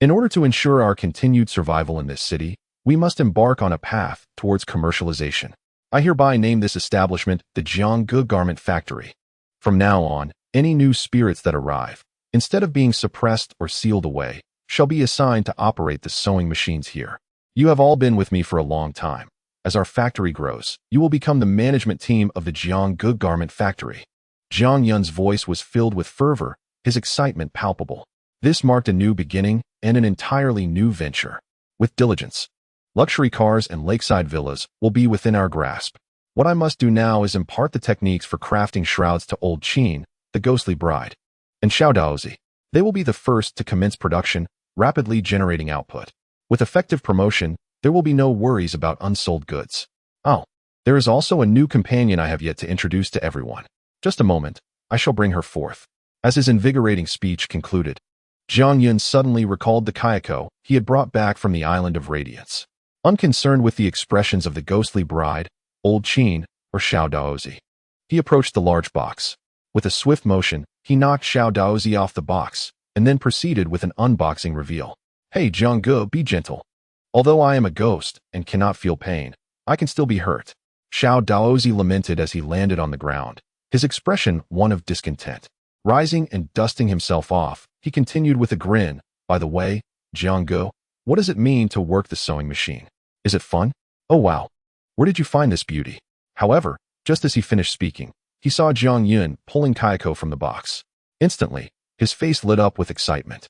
In order to ensure our continued survival in this city, We must embark on a path towards commercialization. I hereby name this establishment the Jiangge Garment Factory. From now on, any new spirits that arrive, instead of being suppressed or sealed away, shall be assigned to operate the sewing machines here. You have all been with me for a long time. As our factory grows, you will become the management team of the Jiangge Garment Factory. Jiang Yun's voice was filled with fervor, his excitement palpable. This marked a new beginning and an entirely new venture. With diligence, luxury cars and lakeside villas will be within our grasp. What I must do now is impart the techniques for crafting shrouds to Old Qin, the ghostly bride, and Xiao Daozi. They will be the first to commence production, rapidly generating output. With effective promotion, there will be no worries about unsold goods. Oh, there is also a new companion I have yet to introduce to everyone. Just a moment, I shall bring her forth. As his invigorating speech concluded, Jiang Yun suddenly recalled the Kayako he had brought back from the Island of Radiance. Unconcerned with the expressions of the ghostly bride, Old Qin, or Xiao Daozi, he approached the large box. With a swift motion, he knocked Xiao Daozi off the box, and then proceeded with an unboxing reveal. Hey Jiangge, be gentle. Although I am a ghost and cannot feel pain, I can still be hurt. Xiao Daozi lamented as he landed on the ground, his expression one of discontent. Rising and dusting himself off, he continued with a grin. By the way, Jiangge, what does it mean to work the sewing machine? Is it fun? Oh wow. Where did you find this beauty? However, just as he finished speaking, he saw Jiang Yun pulling Kayako from the box. Instantly, his face lit up with excitement.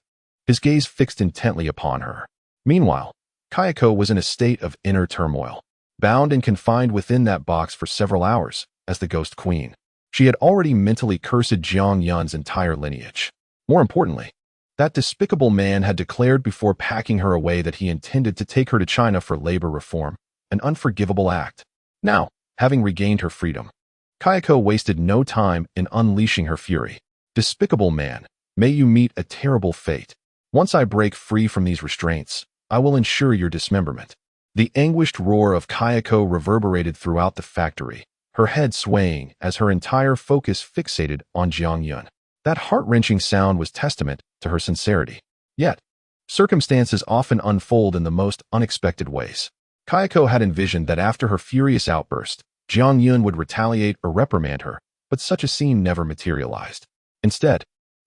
His gaze fixed intently upon her. Meanwhile, Kayako was in a state of inner turmoil, bound and confined within that box for several hours, as the Ghost Queen. She had already mentally cursed Jiang Yun's entire lineage. More importantly, that despicable man had declared before packing her away that he intended to take her to China for labor reform, an unforgivable act. Now, having regained her freedom, Kayako wasted no time in unleashing her fury. Despicable man, may you meet a terrible fate. Once I break free from these restraints, I will ensure your dismemberment. The anguished roar of Kayako reverberated throughout the factory, her head swaying as her entire focus fixated on Jiang Yun. That heart-wrenching sound was testament to her sincerity. Yet, circumstances often unfold in the most unexpected ways. Kayako had envisioned that after her furious outburst, Jiang Yun would retaliate or reprimand her, but such a scene never materialized. Instead,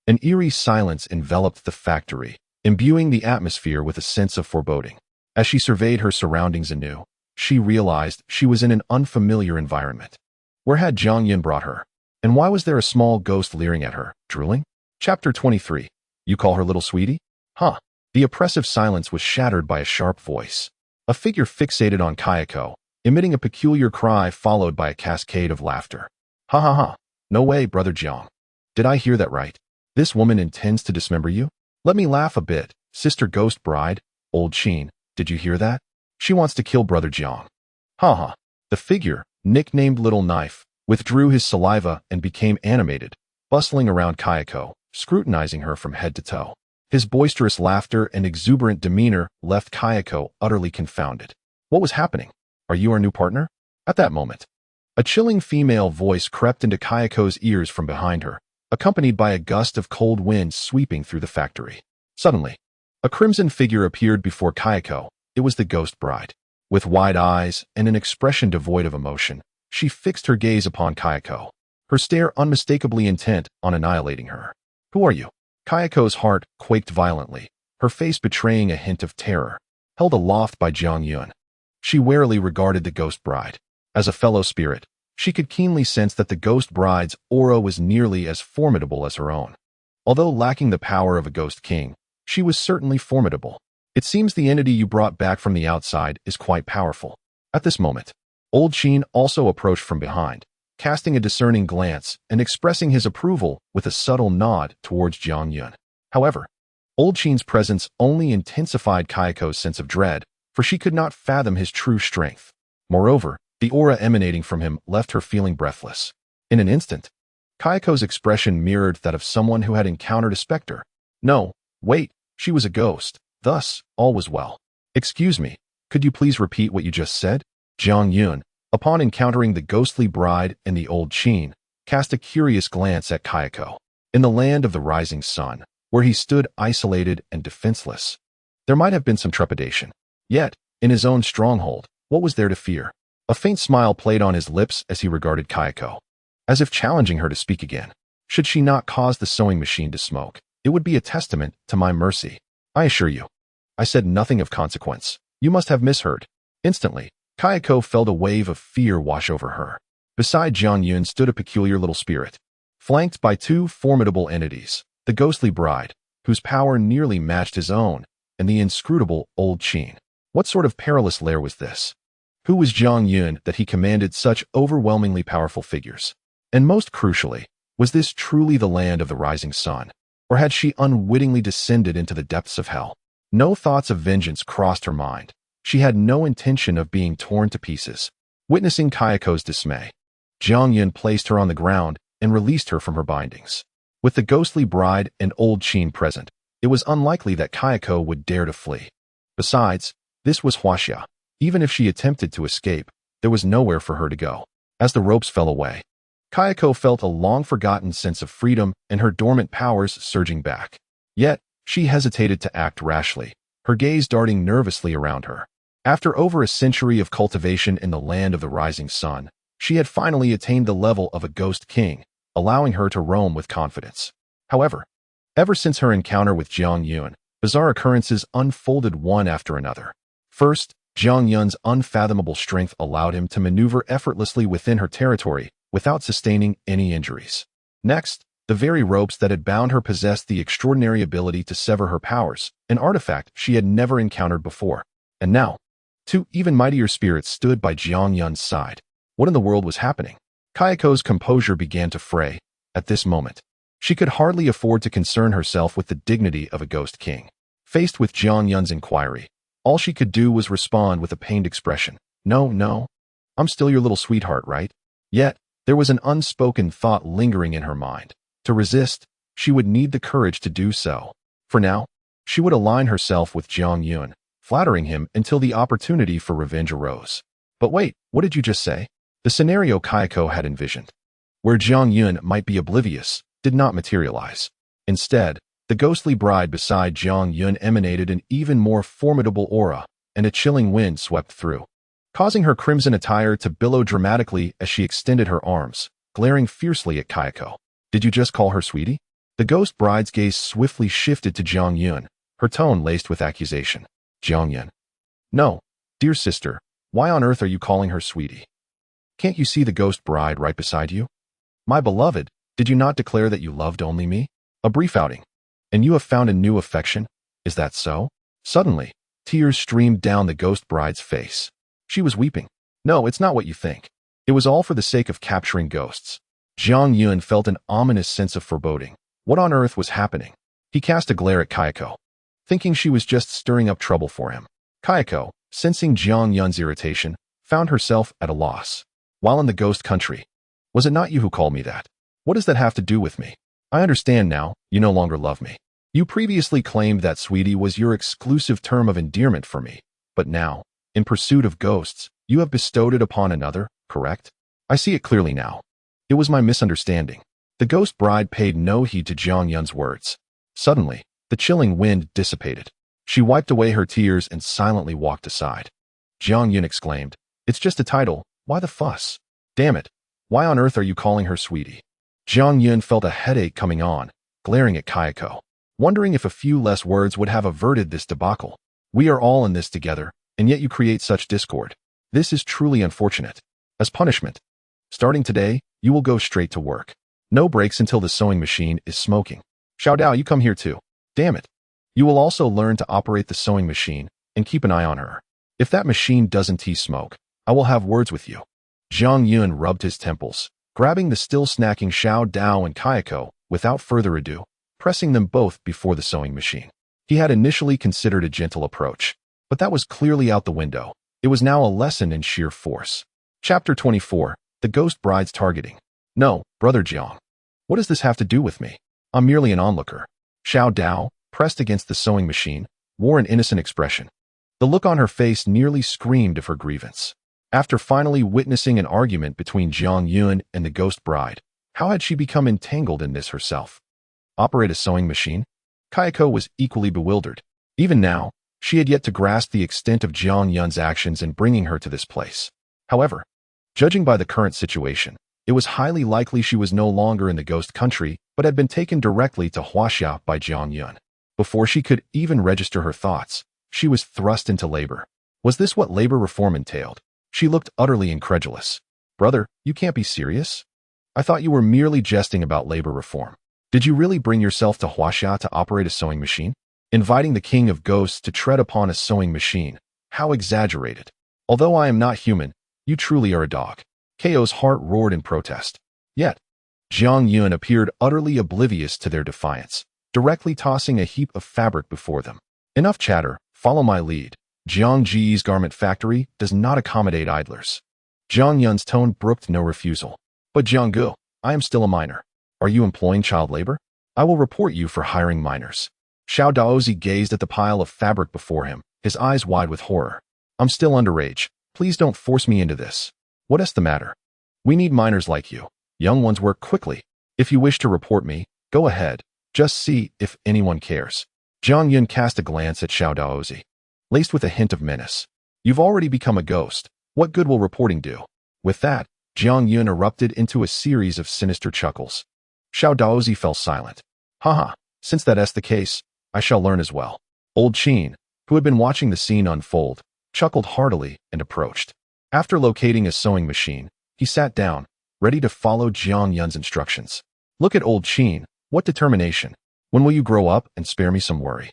an eerie silence enveloped the factory, imbuing the atmosphere with a sense of foreboding. As she surveyed her surroundings anew, she realized she was in an unfamiliar environment. Where had Jiang Yun brought her? And why was there a small ghost leering at her, drooling? Chapter 23. You call her little sweetie? Huh. The oppressive silence was shattered by a sharp voice. A figure fixated on Kayako, emitting a peculiar cry followed by a cascade of laughter. Ha ha ha. No way, brother Jiang. Did I hear that right? This woman intends to dismember you? Let me laugh a bit, sister ghost bride, Old Qin. Did you hear that? She wants to kill brother Jiang. Ha ha. The figure, nicknamed Little Knife, withdrew his saliva and became animated, bustling around Kayako, scrutinizing her from head to toe. His boisterous laughter and exuberant demeanor left Kayako utterly confounded. What was happening? Are you our new partner? At that moment, a chilling female voice crept into Kayako's ears from behind her, accompanied by a gust of cold wind sweeping through the factory. Suddenly, a crimson figure appeared before Kayako. It was the ghost bride. With wide eyes and an expression devoid of emotion, she fixed her gaze upon Kayako, her stare unmistakably intent on annihilating her. Who are you? Kayako's heart quaked violently, her face betraying a hint of terror, held aloft by Jiang Yun. She warily regarded the ghost bride. As a fellow spirit, she could keenly sense that the ghost bride's aura was nearly as formidable as her own. Although lacking the power of a ghost king, she was certainly formidable. It seems the entity you brought back from the outside is quite powerful. At this moment, Old Qin also approached from behind, casting a discerning glance and expressing his approval with a subtle nod towards Jiang Yun. However, Old Qin's presence only intensified Kayako's sense of dread, for she could not fathom his true strength. Moreover, the aura emanating from him left her feeling breathless. In an instant, Kayako's expression mirrored that of someone who had encountered a specter. No, wait, she was a ghost. Thus, all was well. Excuse me, could you please repeat what you just said? Jiang Yun, upon encountering the ghostly bride and the Old Qin, cast a curious glance at Kayako. In the land of the rising sun, where he stood isolated and defenseless, there might have been some trepidation. Yet, In his own stronghold, what was there to fear? A faint smile played on his lips as he regarded Kayako, as if challenging her to speak again. Should she not cause the sewing machine to smoke, it would be a testament to my mercy. I assure you. I said nothing of consequence. You must have misheard. Instantly, Kayako felt a wave of fear wash over her. Beside Jiang Yun stood a peculiar little spirit, flanked by two formidable entities, the ghostly bride, whose power nearly matched his own, and the inscrutable old Qin. What sort of perilous lair was this? Who was Jiang Yun that he commanded such overwhelmingly powerful figures? And most crucially, was this truly the land of the rising sun? Or had she unwittingly descended into the depths of hell? No thoughts of vengeance crossed her mind. She had no intention of being torn to pieces. Witnessing Kayako's dismay, Jiang Yun placed her on the ground and released her from her bindings. With the ghostly bride and old Qin present, it was unlikely that Kayako would dare to flee. Besides, this was Huaxia. Even if she attempted to escape, there was nowhere for her to go. As the ropes fell away, Kayako felt a long-forgotten sense of freedom and her dormant powers surging back. Yet, she hesitated to act rashly, her gaze darting nervously around her. After over a century of cultivation in the land of the rising sun, she had finally attained the level of a ghost king, allowing her to roam with confidence. However, ever since her encounter with Jiang Yun, bizarre occurrences unfolded one after another. First, Jiang Yun's unfathomable strength allowed him to maneuver effortlessly within her territory without sustaining any injuries. Next, the very ropes that had bound her possessed the extraordinary ability to sever her powers, an artifact she had never encountered before. And now, two even mightier spirits stood by Jiang Yun's side. What in the world was happening? Kayako's composure began to fray. At this moment, she could hardly afford to concern herself with the dignity of a ghost king. Faced with Jiang Yun's inquiry, all she could do was respond with a pained expression. No, I'm still your little sweetheart, right? Yet, there was an unspoken thought lingering in her mind. To resist, she would need the courage to do so. For now, she would align herself with Jiang Yun, flattering him until the opportunity for revenge arose. But wait, what did you just say? The scenario Kayako had envisioned, where Jiang Yun might be oblivious, did not materialize. Instead, the ghostly bride beside Jiang Yun emanated an even more formidable aura, and a chilling wind swept through, causing her crimson attire to billow dramatically as she extended her arms, glaring fiercely at Kayako. Did you just call her sweetie? The ghost bride's gaze swiftly shifted to Jiang Yun, her tone laced with accusation. Jiang Yun. No, dear sister, why on earth are you calling her sweetie? Can't you see the ghost bride right beside you? My beloved, did you not declare that you loved only me? A brief outing, and you have found a new affection? Is that so? Suddenly, tears streamed down the ghost bride's face. She was weeping. No, it's not what you think. It was all for the sake of capturing ghosts. Jiang Yun felt an ominous sense of foreboding. What on earth was happening? He cast a glare at Kayako, thinking she was just stirring up trouble for him. Kayako, sensing Jiang Yun's irritation, found herself at a loss. While in the ghost country, was it not you who called me that? What does that have to do with me? I understand now, you no longer love me. You previously claimed that sweetie was your exclusive term of endearment for me, but now, in pursuit of ghosts, you have bestowed it upon another, correct? I see it clearly now. It was my misunderstanding. The ghost bride paid no heed to Jiang Yun's words. Suddenly, the chilling wind dissipated. She wiped away her tears and silently walked aside. Jiang Yun exclaimed, "It's just a title. Why the fuss? Damn it. Why on earth are you calling her sweetie?" Jiang Yun felt a headache coming on, glaring at Kayako, wondering if a few less words would have averted this debacle. We are all in this together, and yet you create such discord. This is truly unfortunate. As punishment, starting today, you will go straight to work. No breaks until the sewing machine is smoking. Xiao Dao, you come here too. Damn it. You will also learn to operate the sewing machine and keep an eye on her. If that machine doesn't tease smoke, I will have words with you. Jiang Yun rubbed his temples, grabbing the still snacking Xiao Dao and Kayako without further ado, pressing them both before the sewing machine. He had initially considered a gentle approach, but that was clearly out the window. It was now a lesson in sheer force. Chapter 24, The Ghost Bride's Targeting. No, Brother Jiang. What does this have to do with me? I'm merely an onlooker. Xiao Dao, pressed against the sewing machine, wore an innocent expression. The look on her face nearly screamed of her grievance. After finally witnessing an argument between Jiang Yun and the ghost bride, how had she become entangled in this herself? Operate a sewing machine? Kayako was equally bewildered. Even now, She had yet to grasp the extent of Jiang Yun's actions in bringing her to this place. However, judging by the current situation, it was highly likely she was no longer in the ghost country, but had been taken directly to Huaxia by Jiang Yun. Before she could even register her thoughts, she was thrust into labor. Was this what labor reform entailed? She looked utterly incredulous. Brother, you can't be serious? I thought you were merely jesting about labor reform. Did you really bring yourself to Huaxia to operate a sewing machine? Inviting the king of ghosts to tread upon a sewing machine. How exaggerated. Although I am not human, you truly are a dog. Ko's heart roared in protest. Yet, Jiang Yun appeared utterly oblivious to their defiance, directly tossing a heap of fabric before them. Enough chatter, follow my lead. Jiang Ji's garment factory does not accommodate idlers. Jiang Yun's tone brooked no refusal. But Jiang Gu, I am still a minor. Are you employing child labor? I will report you for hiring minors. Xiao Daozi gazed at the pile of fabric before him, his eyes wide with horror. I'm still underage. Please don't force me into this. What is the matter? We need minors like you. Young ones work quickly. If you wish to report me, go ahead. Just see if anyone cares. Jiang Yun cast a glance at Xiao Daozi, laced with a hint of menace. You've already become a ghost. What good will reporting do? With that, Jiang Yun erupted into a series of sinister chuckles. Xiao Daozi fell silent. Haha, since that is the case, I shall learn as well. Old Qin, who had been watching the scene unfold, chuckled heartily and approached. After locating a sewing machine, he sat down, ready to follow Jiang Yun's instructions. Look at Old Qin, what determination. When will you grow up and spare me some worry?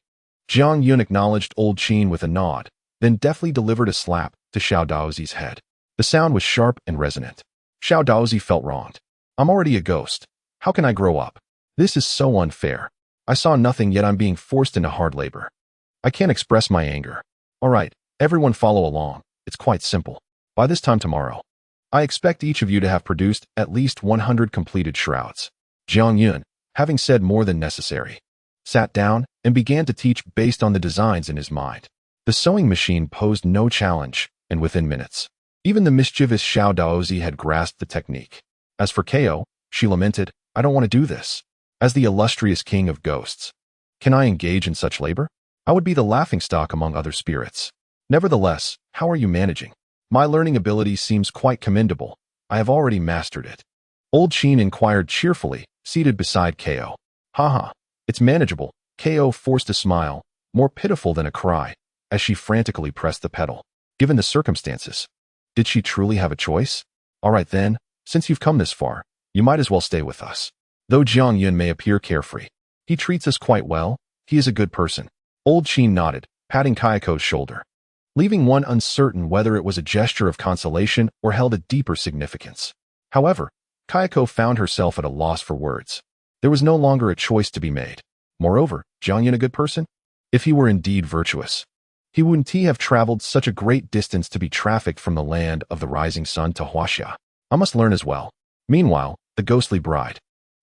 Jiang Yun acknowledged Old Qin with a nod, then deftly delivered a slap to Xiao Daozi's head. The sound was sharp and resonant. Xiao Daozi felt wronged. I'm already a ghost. How can I grow up? This is so unfair. I saw nothing, yet I'm being forced into hard labor. I can't express my anger. All right, everyone follow along. It's quite simple. By this time tomorrow, I expect each of you to have produced at least 100 completed shrouds. Jiang Yun, having said more than necessary, sat down and began to teach based on the designs in his mind. The sewing machine posed no challenge, and within minutes, even the mischievous Xiao Daozi had grasped the technique. As for Ko, she lamented, I don't want to do this. As the illustrious king of ghosts, can I engage in such labor? I would be the laughingstock among other spirits. Nevertheless, how are you managing? My learning ability seems quite commendable. I have already mastered it. Old Qin inquired cheerfully, seated beside Ko. Haha, it's manageable. Ko forced a smile, more pitiful than a cry, as she frantically pressed the pedal. Given the circumstances, did she truly have a choice? All right then, since you've come this far, you might as well stay with us. Though Jiang Yun may appear carefree, he treats us quite well. He is a good person. Old Qin nodded, patting Kayako's shoulder, leaving one uncertain whether it was a gesture of consolation or held a deeper significance. However, Kayako found herself at a loss for words. There was no longer a choice to be made. Moreover, Jiang Yun a good person? If he were indeed virtuous, he wouldn't have traveled such a great distance to be trafficked from the land of the rising sun to Huaxia. I must learn as well. Meanwhile, the ghostly bride,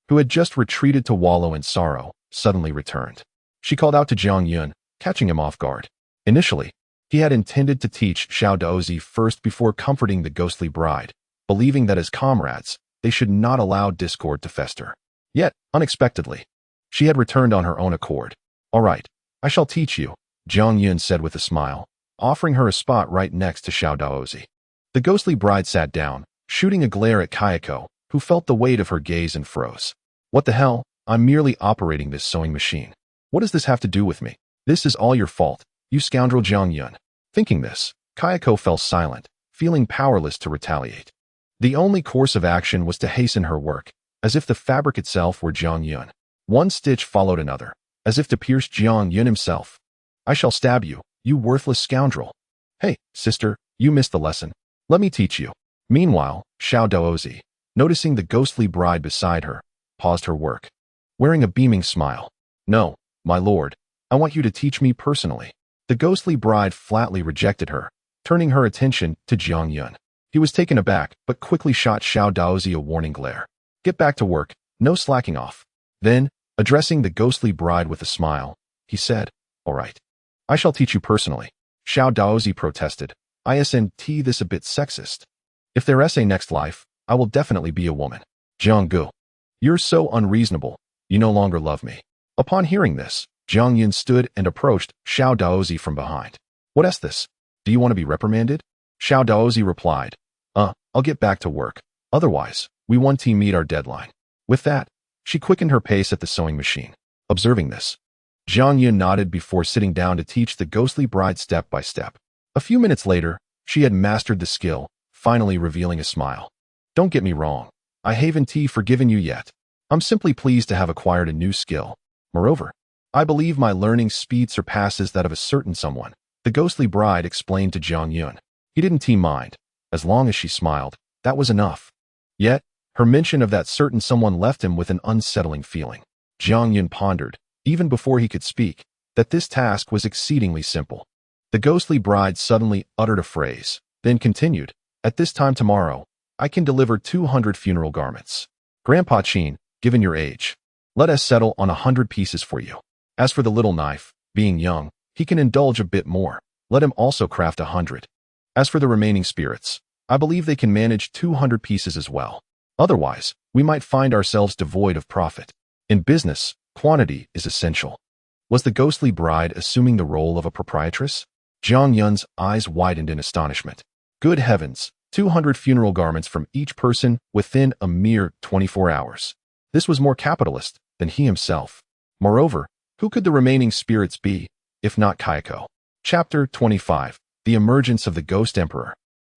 who had just retreated to wallow in sorrow, suddenly returned. She called out to Jiang Yun, catching him off guard. Initially, he had intended to teach Xiao Daozi first before comforting the ghostly bride, believing that as comrades, they should not allow discord to fester. Yet, unexpectedly, she had returned on her own accord. All right, I shall teach you, Jiang Yun said with a smile, offering her a spot right next to Xiao Daozi. The ghostly bride sat down, shooting a glare at Kayako, who felt the weight of her gaze and froze. What the hell? I'm merely operating this sewing machine. What does this have to do with me? This is all your fault, you scoundrel Jiang Yun. Thinking this, Kayako fell silent, feeling powerless to retaliate. The only course of action was to hasten her work, as if the fabric itself were Jiang Yun. One stitch followed another, as if to pierce Jiang Yun himself. I shall stab you, you worthless scoundrel. Hey, sister, you missed the lesson. Let me teach you. Meanwhile, Xiao Daozi, noticing the ghostly bride beside her, paused her work, wearing a beaming smile. No, my lord, I want you to teach me personally. The ghostly bride flatly rejected her, turning her attention to Jiang Yun. He was taken aback, but quickly shot Xiao Daozi a warning glare. Get back to work, no slacking off. Then, addressing the ghostly bride with a smile, he said, all right, I shall teach you personally. Xiao Daozi protested, isn't this a bit sexist? If there is a next life, I will definitely be a woman. Jiang Gu, you're so unreasonable, you no longer love me. Upon hearing this, Jiang Yun stood and approached Xiao Daozi from behind. What is this? Do you want to be reprimanded? Xiao Daozi replied. I'll get back to work. Otherwise, we one team meet our deadline. With that, she quickened her pace at the sewing machine. Observing this, Jiang Yun nodded before sitting down to teach the ghostly bride step by step. A few minutes later, she had mastered the skill, finally revealing a smile. Don't get me wrong. I haven't forgiven you yet. I'm simply pleased to have acquired a new skill. Moreover, I believe my learning speed surpasses that of a certain someone, the ghostly bride explained to Jiang Yun. He didn't mind. As long as she smiled, that was enough. Yet, her mention of that certain someone left him with an unsettling feeling. Jiang Yun pondered, even before he could speak, that this task was exceedingly simple. The ghostly bride suddenly uttered a phrase, then continued, At this time tomorrow, I can deliver 200 funeral garments. Grandpa Qin, given your age, let us settle on 100 pieces for you. As for the little knife, being young, he can indulge a bit more. Let him also craft 100. As for the remaining spirits, I believe they can manage 200 pieces as well. Otherwise, we might find ourselves devoid of profit. In business, quantity is essential. Was the ghostly bride assuming the role of a proprietress? Jiang Yun's eyes widened in astonishment. Good heavens, 200 funeral garments from each person within a mere 24 hours. This was more capitalist than he himself. Moreover, who could the remaining spirits be, if not Kayako? Chapter 25. The Emergence of the Ghost Emperor.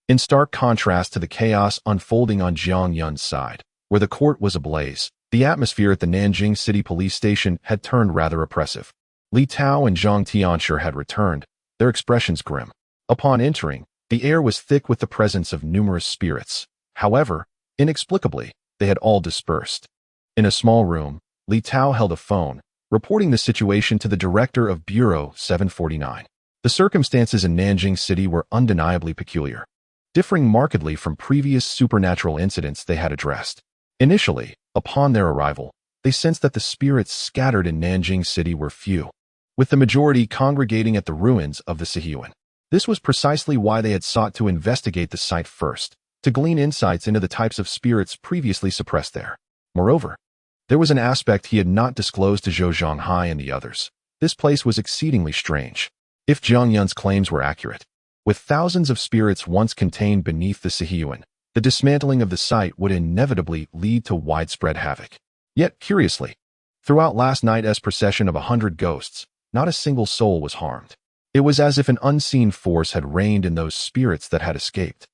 In stark contrast to the chaos unfolding on Jiang Yun's side, where the court was ablaze, the atmosphere at the Nanjing City Police Station had turned rather oppressive. Li Tao and Zhang Tianshi had returned, their expressions grim. Upon entering, the air was thick with the presence of numerous spirits. However, inexplicably, they had all dispersed. In a small room, Li Tao held a phone, reporting the situation to the director of Bureau 749. The circumstances in Nanjing City were undeniably peculiar, differing markedly from previous supernatural incidents they had addressed. Initially, upon their arrival, they sensed that the spirits scattered in Nanjing City were few, with the majority congregating at the ruins of the Sihuan. This was precisely why they had sought to investigate the site first, to glean insights into the types of spirits previously suppressed there. Moreover, there was an aspect he had not disclosed to Zhou Zhanghai and the others. This place was exceedingly strange. If Jiang Yun's claims were accurate, with thousands of spirits once contained beneath the Sihuan, the dismantling of the site would inevitably lead to widespread havoc. Yet, curiously, throughout last night's procession of 100 ghosts, not a single soul was harmed. It was as if an unseen force had reigned in those spirits that had escaped.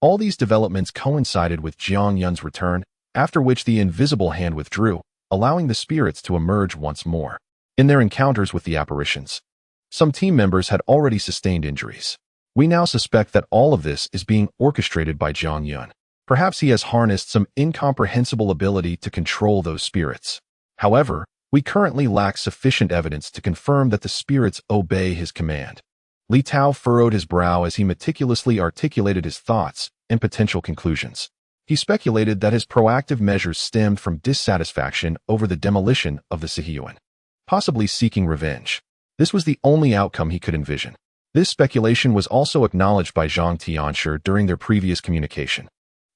All these developments coincided with Jiang Yun's return, after which the invisible hand withdrew, allowing the spirits to emerge once more. In their encounters with the apparitions, some team members had already sustained injuries. We now suspect that all of this is being orchestrated by Jiang Yun. Perhaps he has harnessed some incomprehensible ability to control those spirits. However, we currently lack sufficient evidence to confirm that the spirits obey his command. Li Tao furrowed his brow as he meticulously articulated his thoughts and potential conclusions. He speculated that his proactive measures stemmed from dissatisfaction over the demolition of the Sihuan, possibly seeking revenge. This was the only outcome he could envision. This speculation was also acknowledged by Zhang Tianshi during their previous communication.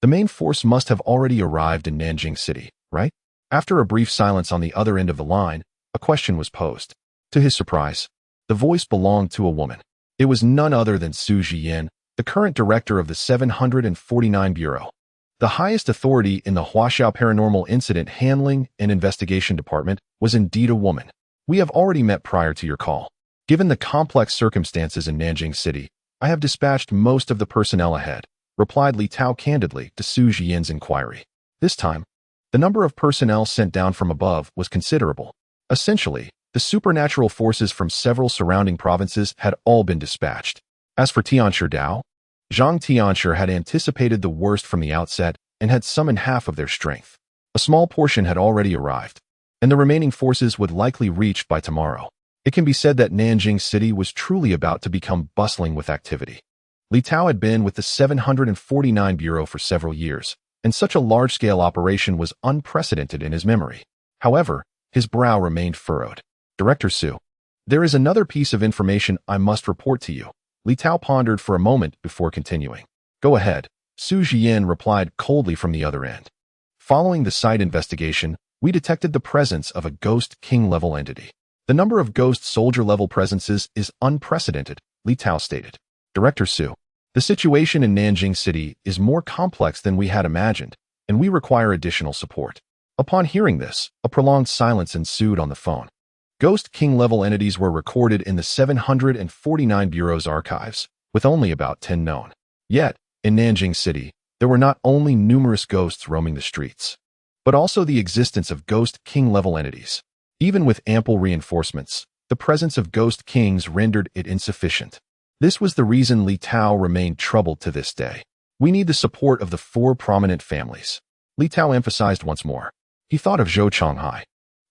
The main force must have already arrived in Nanjing City, right? After a brief silence on the other end of the line, a question was posed. To his surprise, the voice belonged to a woman. It was none other than Su Jiyan, the current director of the 749 Bureau. The highest authority in the Huaxiao Paranormal Incident Handling and Investigation Department was indeed a woman. We have already met prior to your call. Given the complex circumstances in Nanjing City, I have dispatched most of the personnel ahead, replied Li Tao candidly to Su Jiyan's inquiry. This time, the number of personnel sent down from above was considerable. Essentially, the supernatural forces from several surrounding provinces had all been dispatched. As for Tianshi Dao, Zhang Tianshi had anticipated the worst from the outset and had summoned half of their strength. A small portion had already arrived, and the remaining forces would likely reach by tomorrow. It can be said that Nanjing City was truly about to become bustling with activity. Li Tao had been with the 749 Bureau for several years, and such a large-scale operation was unprecedented in his memory. However, his brow remained furrowed. Director Su, there is another piece of information I must report to you. Li Tao pondered for a moment before continuing. Go ahead, Su Jiyan replied coldly from the other end. Following the site investigation, we detected the presence of a ghost king-level entity. The number of ghost soldier-level presences is unprecedented, Li Tao stated. Director Su, the situation in Nanjing City is more complex than we had imagined, and we require additional support. Upon hearing this, a prolonged silence ensued on the phone. Ghost King-level entities were recorded in the 749 Bureau's archives, with only about 10 known. Yet, in Nanjing City, there were not only numerous ghosts roaming the streets, but also the existence of Ghost King-level entities. Even with ample reinforcements, the presence of Ghost Kings rendered it insufficient. This was the reason Li Tao remained troubled to this day. We need the support of the 4 prominent families. Li Tao emphasized once more. He thought of Zhou Chonghai,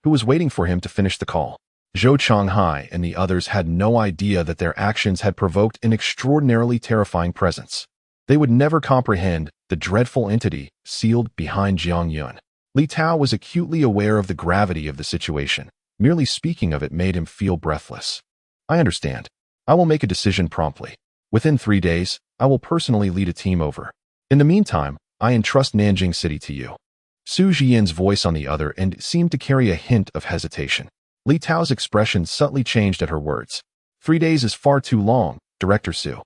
who was waiting for him to finish the call. Zhou Chonghai and the others had no idea that their actions had provoked an extraordinarily terrifying presence. They would never comprehend the dreadful entity sealed behind Jiang Yun. Li Tao was acutely aware of the gravity of the situation. Merely speaking of it made him feel breathless. I understand. I will make a decision promptly. Within 3 days, I will personally lead a team over. In the meantime, I entrust Nanjing City to you. Su Jian's voice on the other end seemed to carry a hint of hesitation. Li Tao's expression subtly changed at her words. 3 days is far too long, Director Su.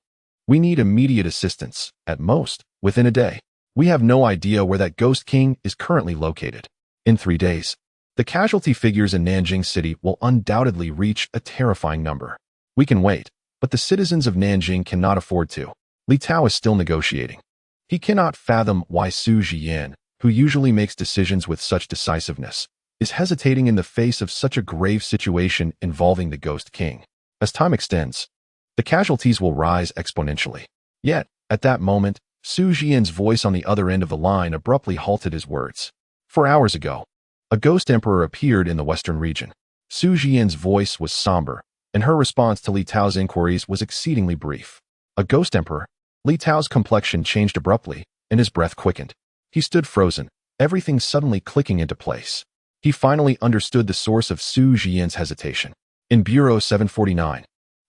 We need immediate assistance, at most, within a day. We have no idea where that Ghost King is currently located. In 3 days, the casualty figures in Nanjing City will undoubtedly reach a terrifying number. We can wait, but the citizens of Nanjing cannot afford to. Li Tao is still negotiating. He cannot fathom why Su Jian, who usually makes decisions with such decisiveness, is hesitating in the face of such a grave situation involving the Ghost King. As time extends, the casualties will rise exponentially. Yet, at that moment, Su Jian's voice on the other end of the line abruptly halted his words. 4 hours ago, a ghost emperor appeared in the western region. Su Jian's voice was somber, and her response to Li Tao's inquiries was exceedingly brief. A ghost emperor? Li Tao's complexion changed abruptly, and his breath quickened. He stood frozen, everything suddenly clicking into place. He finally understood the source of Su Jian's hesitation. In Bureau 749,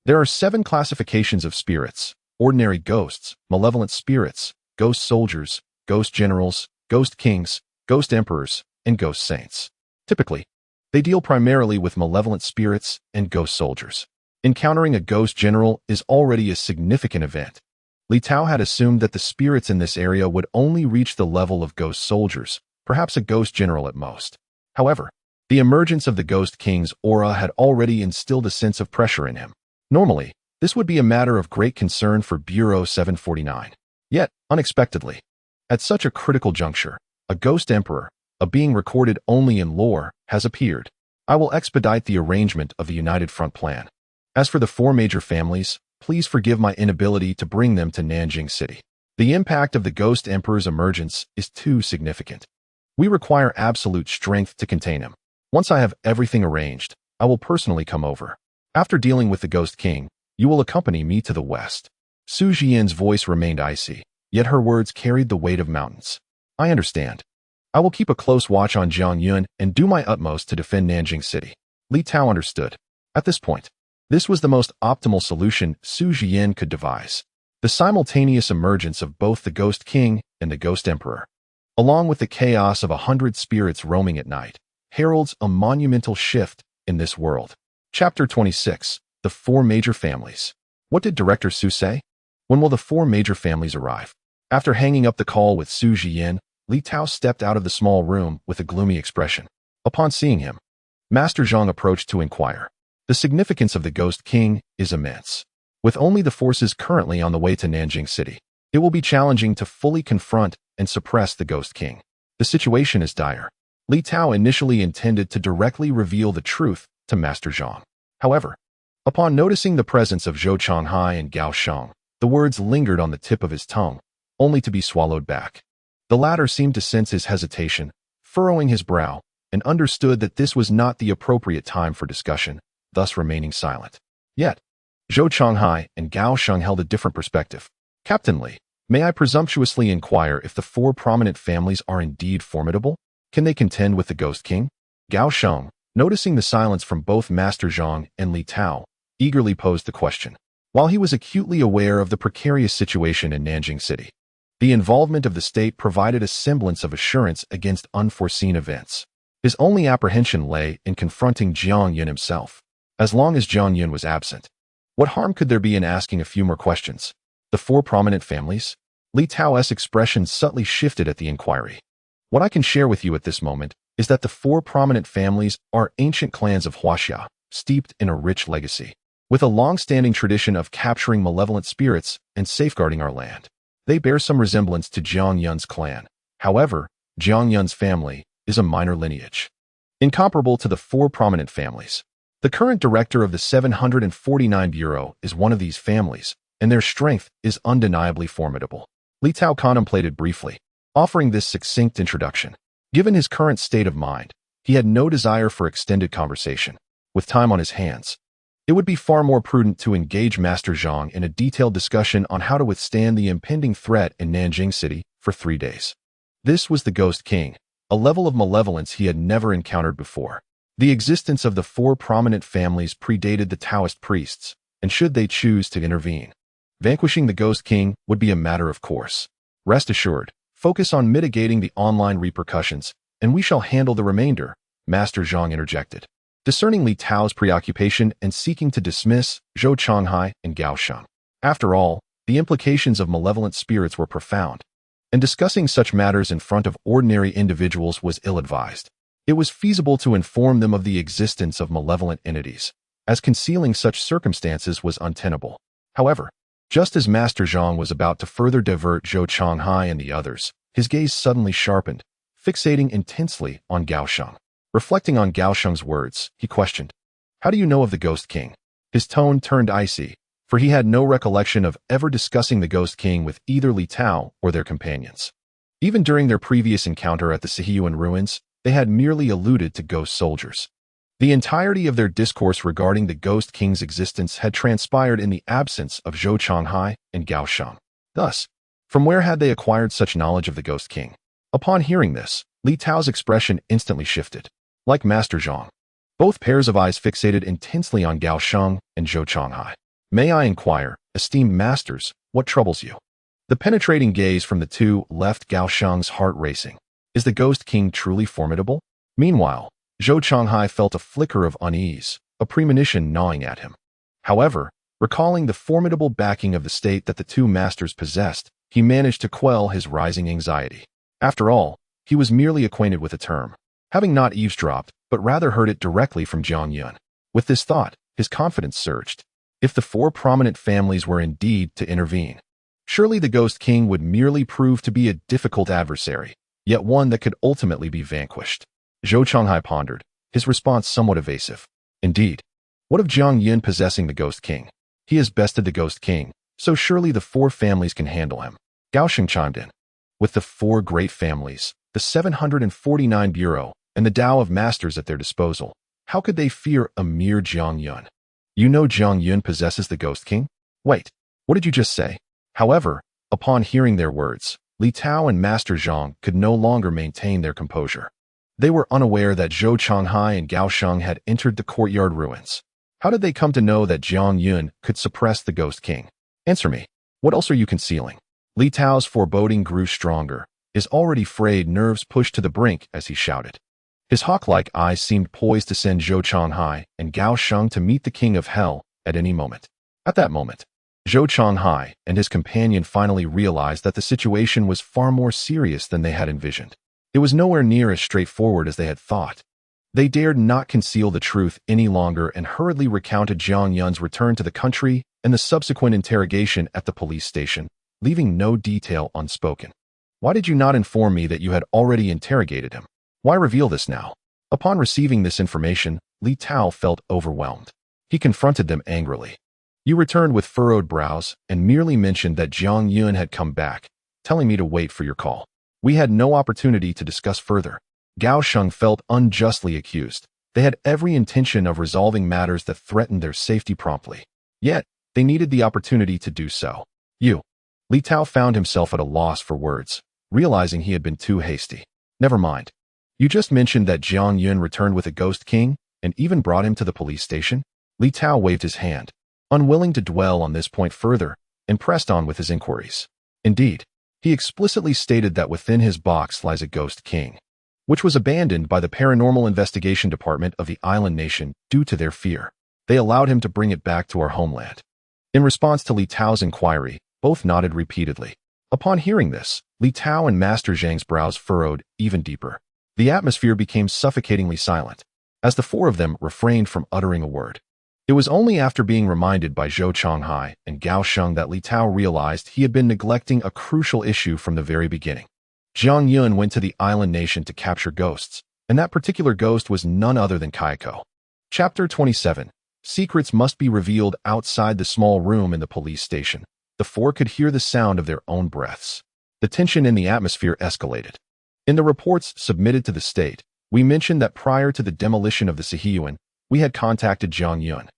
there are 7 classifications of spirits: ordinary ghosts, malevolent spirits, ghost soldiers, ghost generals, ghost kings, ghost emperors, and ghost saints. Typically, they deal primarily with malevolent spirits and ghost soldiers. Encountering a ghost general is already a significant event. Li Tao had assumed that the spirits in this area would only reach the level of ghost soldiers, perhaps a ghost general at most. However, the emergence of the Ghost King's aura had already instilled a sense of pressure in him. Normally, this would be a matter of great concern for Bureau 749. Yet, unexpectedly, at such a critical juncture, a ghost emperor, a being recorded only in lore, has appeared. I will expedite the arrangement of the United Front plan. As for the 4 major families, please forgive my inability to bring them to Nanjing City. The impact of the Ghost Emperor's emergence is too significant. We require absolute strength to contain him. Once I have everything arranged, I will personally come over. After dealing with the Ghost King, you will accompany me to the west. Su Jian's voice remained icy, yet her words carried the weight of mountains. I understand. I will keep a close watch on Jiang Yun and do my utmost to defend Nanjing City. Li Tao understood. At this point, this was the most optimal solution Su Jian could devise. The simultaneous emergence of both the Ghost King and the Ghost Emperor, along with the chaos of 100 spirits roaming at night, heralds a monumental shift in this world. Chapter 26. The 4 Major Families. What did Director Su say? When will the 4 major families arrive? After hanging up the call with Su Jian, Li Tao stepped out of the small room with a gloomy expression. Upon seeing him, Master Zhang approached to inquire. The significance of the Ghost King is immense. With only the forces currently on the way to Nanjing City, it will be challenging to fully confront and suppress the Ghost King. The situation is dire. Li Tao initially intended to directly reveal the truth to Master Zhang. However, upon noticing the presence of Zhou Chonghai and Gao Sheng, the words lingered on the tip of his tongue, only to be swallowed back. The latter seemed to sense his hesitation, furrowing his brow, and understood that this was not the appropriate time for discussion, thus remaining silent. Yet, Zhou Chonghai and Gao Sheng held a different perspective. Captain Li, may I presumptuously inquire if the 4 prominent families are indeed formidable? Can they contend with the Ghost King? Gao Sheng, noticing the silence from both Master Zhang and Li Tao, eagerly posed the question. While he was acutely aware of the precarious situation in Nanjing City, the involvement of the state provided a semblance of assurance against unforeseen events. His only apprehension lay in confronting Jiang Yun himself. as long as Jiang Yun was absent. What harm could there be in asking a few more questions? The four prominent families? Li Tao's expression subtly shifted at the inquiry. What I can share with you at this moment is that the four prominent families are ancient clans of Huaxia, steeped in a rich legacy, with a long-standing tradition of capturing malevolent spirits and safeguarding our land. They bear some resemblance to Jiang Yun's clan. However, Jiang Yun's family is a minor lineage, incomparable to the four prominent families. The current director of the 749 Bureau is one of these families, and their strength is undeniably formidable. Li Tao contemplated briefly, offering this succinct introduction. Given his current state of mind, he had no desire for extended conversation. With time on his hands, it would be far more prudent to engage Master Zhang in a detailed discussion on how to withstand the impending threat in Nanjing City for 3 days. This was the Ghost King, a level of malevolence he had never encountered before. The existence of the four prominent families predated the Taoist priests, and should they choose to intervene, vanquishing the Ghost King would be a matter of course. Rest assured, focus on mitigating the online repercussions, and we shall handle the remainder, Master Zhang interjected, discerning Li Tao's preoccupation and seeking to dismiss Zhou Changhai and Gao Sheng. After all, the implications of malevolent spirits were profound, and discussing such matters in front of ordinary individuals was ill-advised. It was feasible to inform them of the existence of malevolent entities, as concealing such circumstances was untenable. However, just as Master Zhang was about to further divert Zhou Changhai and the others, his gaze suddenly sharpened, fixating intensely on Gao Sheng. Reflecting on Gao Sheng's words, he questioned, "How do you know of the Ghost King?" His tone turned icy, for he had no recollection of ever discussing the Ghost King with either Li Tao or their companions. Even during their previous encounter at the Sihiyuan ruins, they had merely alluded to ghost soldiers. The entirety of their discourse regarding the Ghost King's existence had transpired in the absence of Zhou Changhai and Gao Sheng. Thus, from where had they acquired such knowledge of the Ghost King? Upon hearing this, Li Tao's expression instantly shifted. Like Master Zhang, both pairs of eyes fixated intensely on Gao Sheng and Zhou Changhai. "May I inquire, esteemed masters, what troubles you?" The penetrating gaze from the two left Gao Sheng's heart racing. Is the Ghost King truly formidable? Meanwhile, Zhou Changhai felt a flicker of unease, a premonition gnawing at him. However, recalling the formidable backing of the state that the two masters possessed, he managed to quell his rising anxiety. After all, he was merely acquainted with the term, having not eavesdropped, but rather heard it directly from Jiang Yun. With this thought, his confidence surged. If the four prominent families were indeed to intervene, surely the Ghost King would merely prove to be a difficult adversary, yet one that could ultimately be vanquished. Zhou Changhai pondered, his response somewhat evasive. Indeed, what of Jiang Yun possessing the Ghost King? He has bested the Ghost King, so surely the four families can handle him. Gao Sheng chimed in. With the four great families, the 749 Bureau, and the Tao of Masters at their disposal, how could they fear a mere Jiang Yun? You know Jiang Yun possesses the Ghost King? Wait, what did you just say? However, upon hearing their words, Li Tao and Master Zhang could no longer maintain their composure. They were unaware that Zhou Changhai and Gao Sheng had entered the courtyard ruins. How did they come to know that Jiang Yun could suppress the Ghost King? Answer me, what else are you concealing? Li Tao's foreboding grew stronger, his already frayed nerves pushed to the brink as he shouted. His hawk-like eyes seemed poised to send Zhou Changhai and Gao Sheng to meet the King of Hell at any moment. At that moment, Zhou Changhai and his companion finally realized that the situation was far more serious than they had envisioned. It was nowhere near as straightforward as they had thought. They dared not conceal the truth any longer and hurriedly recounted Jiang Yun's return to the country and the subsequent interrogation at the police station, leaving no detail unspoken. Why did you not inform me that you had already interrogated him? Why reveal this now? Upon receiving this information, Li Tao felt overwhelmed. He confronted them angrily. You returned with furrowed brows and merely mentioned that Jiang Yun had come back, telling me to wait for your call. We had no opportunity to discuss further. Gao Sheng felt unjustly accused. They had every intention of resolving matters that threatened their safety promptly. Yet, they needed the opportunity to do so. Li Tao found himself at a loss for words, realizing he had been too hasty. Never mind. You just mentioned that Jiang Yun returned with a Ghost King and even brought him to the police station? Li Tao waved his hand, unwilling to dwell on this point further, and pressed on with his inquiries. Indeed, he explicitly stated that within his box lies a Ghost King, which was abandoned by the Paranormal Investigation Department of the island nation due to their fear. They allowed him to bring it back to our homeland. In response to Li Tao's inquiry, both nodded repeatedly. Upon hearing this, Li Tao and Master Zhang's brows furrowed even deeper. The atmosphere became suffocatingly silent, as the four of them refrained from uttering a word. It was only after being reminded by Zhou Chonghai and Gao Sheng that Li Tao realized he had been neglecting a crucial issue from the very beginning. Jiang Yun went to the island nation to capture ghosts, and that particular ghost was none other than Kaiko. Chapter 27. Secrets must be revealed. Outside the small room in the police station, the four could hear the sound of their own breaths. The tension in the atmosphere escalated. In the reports submitted to the state, we mentioned that prior to the demolition of the Sihiyuan, we had contacted Jiang Yun,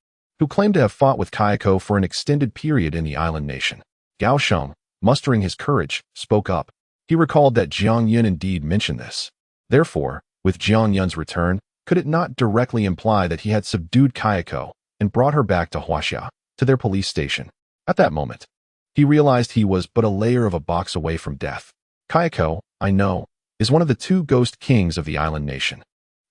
who claimed to have fought with Kaiko for an extended period in the island nation. Gao Sheng, mustering his courage, spoke up. He recalled that Jiang Yun indeed mentioned this. Therefore, with Jiang Yun's return, could it not directly imply that he had subdued Kaiko and brought her back to Huaxia, to their police station? At that moment, he realized he was but a layer of a box away from death. Kaiko, I know, is one of the two ghost kings of the island nation.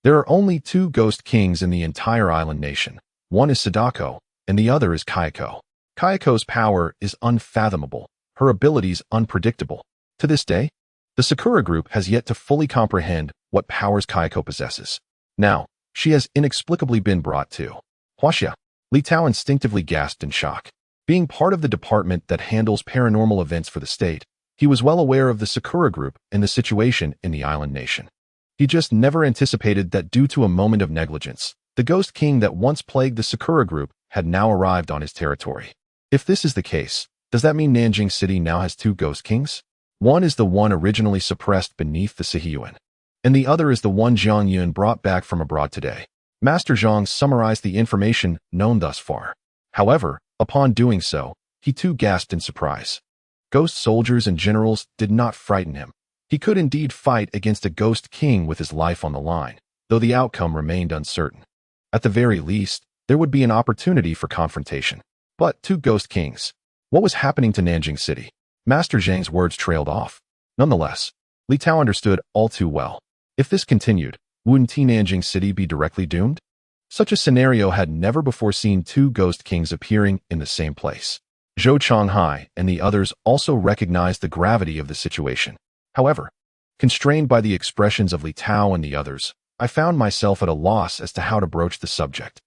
There are only two ghost kings in the entire island nation. One is Sadako, and the other is Kaiko. Kaiko's power is unfathomable, her abilities unpredictable. To this day, the Sakura group has yet to fully comprehend what powers Kaiko possesses. Now, she has inexplicably been brought to Huaxia. Li Tao instinctively gasped in shock. Being part of the department that handles paranormal events for the state, he was well aware of the Sakura group and the situation in the island nation. He just never anticipated that due to a moment of negligence, the ghost king that once plagued the Sakura group had now arrived on his territory. If this is the case, does that mean Nanjing City now has two ghost kings? One is the one originally suppressed beneath the Sihiyuan, and the other is the one Jiang Yun brought back from abroad today. Master Zhang summarized the information known thus far. However, upon doing so, he too gasped in surprise. Ghost soldiers and generals did not frighten him. He could indeed fight against a ghost king with his life on the line, though the outcome remained uncertain. At the very least, there would be an opportunity for confrontation. But two ghost kings. What was happening to Nanjing City? Master Zhang's words trailed off. Nonetheless, Li Tao understood all too well. If this continued, wouldn't Nanjing City be directly doomed? Such a scenario had never before seen two ghost kings appearing in the same place. Zhou Chonghai and the others also recognized the gravity of the situation. However, constrained by the expressions of Li Tao and the others, I found myself at a loss as to how to broach the subject.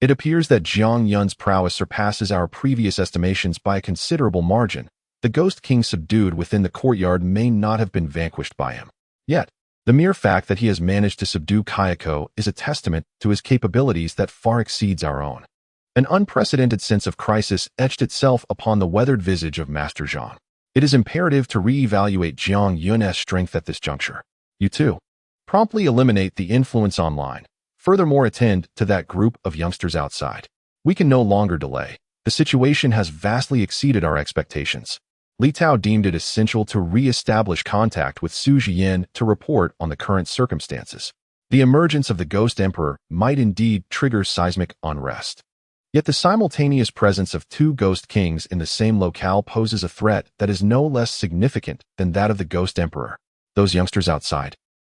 It appears that Jiang Yun's prowess surpasses our previous estimations by a considerable margin. The ghost king subdued within the courtyard may not have been vanquished by him. Yet, the mere fact that he has managed to subdue Kaiko is a testament to his capabilities that far exceeds our own. An unprecedented sense of crisis etched itself upon the weathered visage of Master Zhang. It is imperative to re-evaluate Jiang Yun's strength at this juncture. You too. Promptly eliminate the influence online. Furthermore, attend to that group of youngsters outside. We can no longer delay. The situation has vastly exceeded our expectations. Li Tao deemed it essential to re-establish contact with Su Jian to report on the current circumstances. The emergence of the Ghost Emperor might indeed trigger seismic unrest. Yet the simultaneous presence of two Ghost Kings in the same locale poses a threat that is no less significant than that of the Ghost Emperor. Those youngsters outside,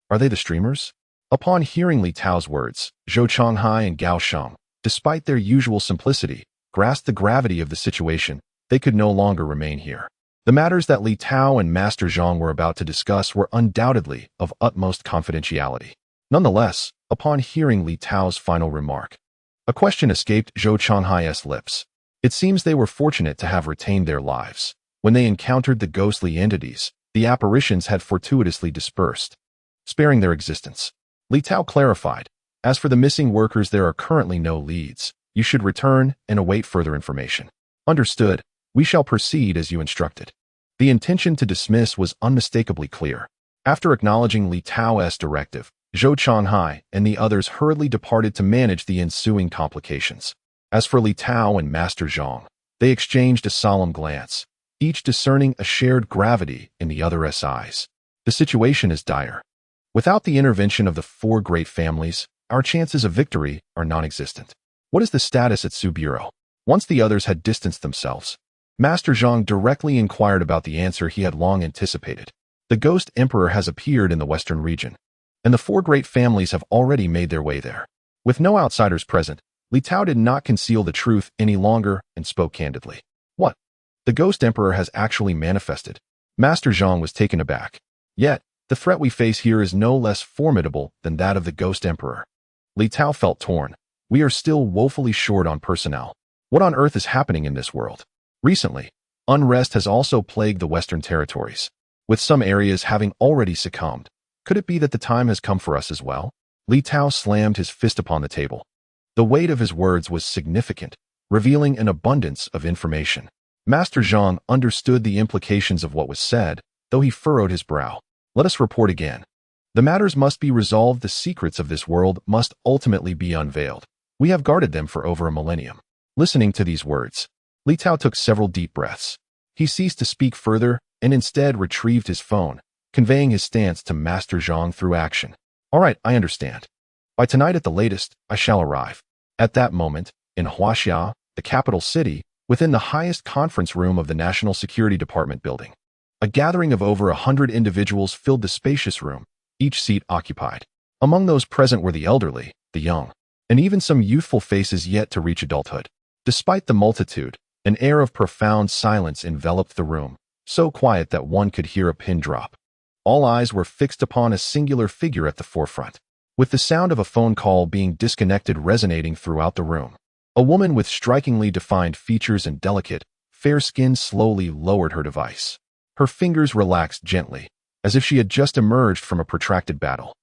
are they the streamers? Upon hearing Li Tao's words, Zhou Chonghai and Gao Sheng, despite their usual simplicity, grasped the gravity of the situation. They could no longer remain here. The matters that Li Tao and Master Zhang were about to discuss were undoubtedly of utmost confidentiality. Nonetheless, upon hearing Li Tao's final remark, a question escaped Zhou Chonghai's lips. It seems they were fortunate to have retained their lives. When they encountered the ghostly entities, the apparitions had fortuitously dispersed, sparing their existence. Li Tao clarified, as for the missing workers, there are currently no leads. You should return and await further information. Understood. We shall proceed as you instructed. The intention to dismiss was unmistakably clear. After acknowledging Li Tao's directive, Zhou Chonghai and the others hurriedly departed to manage the ensuing complications. As for Li Tao and Master Zhang, they exchanged a solemn glance, each discerning a shared gravity in the other's eyes. The situation is dire. Without the intervention of the four great families, our chances of victory are non-existent. What is the status at Su Bureau? Once the others had distanced themselves, Master Zhang directly inquired about the answer he had long anticipated. The Ghost Emperor has appeared in the western region, and the four great families have already made their way there. With no outsiders present, Li Tao did not conceal the truth any longer and spoke candidly. What? The Ghost Emperor has actually manifested. Master Zhang was taken aback. Yet, the threat we face here is no less formidable than that of the Ghost Emperor. Li Tao felt torn. We are still woefully short on personnel. What on earth is happening in this world? Recently, unrest has also plagued the Western territories, with some areas having already succumbed. Could it be that the time has come for us as well? Li Tao slammed his fist upon the table. The weight of his words was significant, revealing an abundance of information. Master Zhang understood the implications of what was said, though he furrowed his brow. Let us report again. The matters must be resolved. The secrets of this world must ultimately be unveiled. We have guarded them for over a millennium. Listening to these words, Li Tao took several deep breaths. He ceased to speak further and instead retrieved his phone, conveying his stance to Master Zhang through action. All right, I understand. By tonight at the latest, I shall arrive. At that moment, in Huaxia, the capital city, within the highest conference room of the National Security Department building, a gathering of over 100 individuals filled the spacious room, each seat occupied. Among those present were the elderly, the young, and even some youthful faces yet to reach adulthood. Despite the multitude, an air of profound silence enveloped the room, so quiet that one could hear a pin drop. All eyes were fixed upon a singular figure at the forefront, with the sound of a phone call being disconnected resonating throughout the room. A woman with strikingly defined features and delicate, fair skin slowly lowered her device. Her fingers relaxed gently, as if she had just emerged from a protracted battle.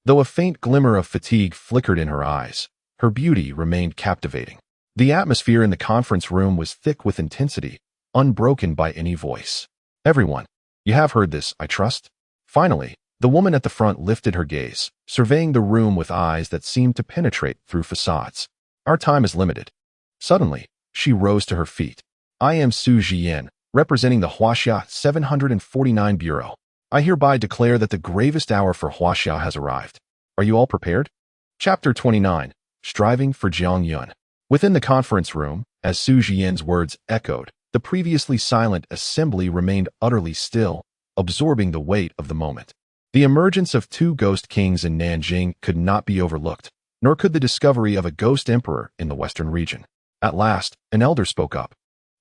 Though a faint glimmer of fatigue flickered in her eyes, her beauty remained captivating. The atmosphere in the conference room was thick with intensity, unbroken by any voice. Everyone, you have heard this, I trust? Finally, the woman at the front lifted her gaze, surveying the room with eyes that seemed to penetrate through facades. Our time is limited. Suddenly, she rose to her feet. I am Su Jian, representing the Huaxia 749 Bureau. I hereby declare that the gravest hour for Huaxia has arrived. Are you all prepared? Chapter 29, Striving for Jiangyun. Within the conference room, as Su Jian's words echoed, the previously silent assembly remained utterly still, absorbing the weight of the moment. The emergence of two ghost kings in Nanjing could not be overlooked, nor could the discovery of a ghost emperor in the western region. At last, an elder spoke up,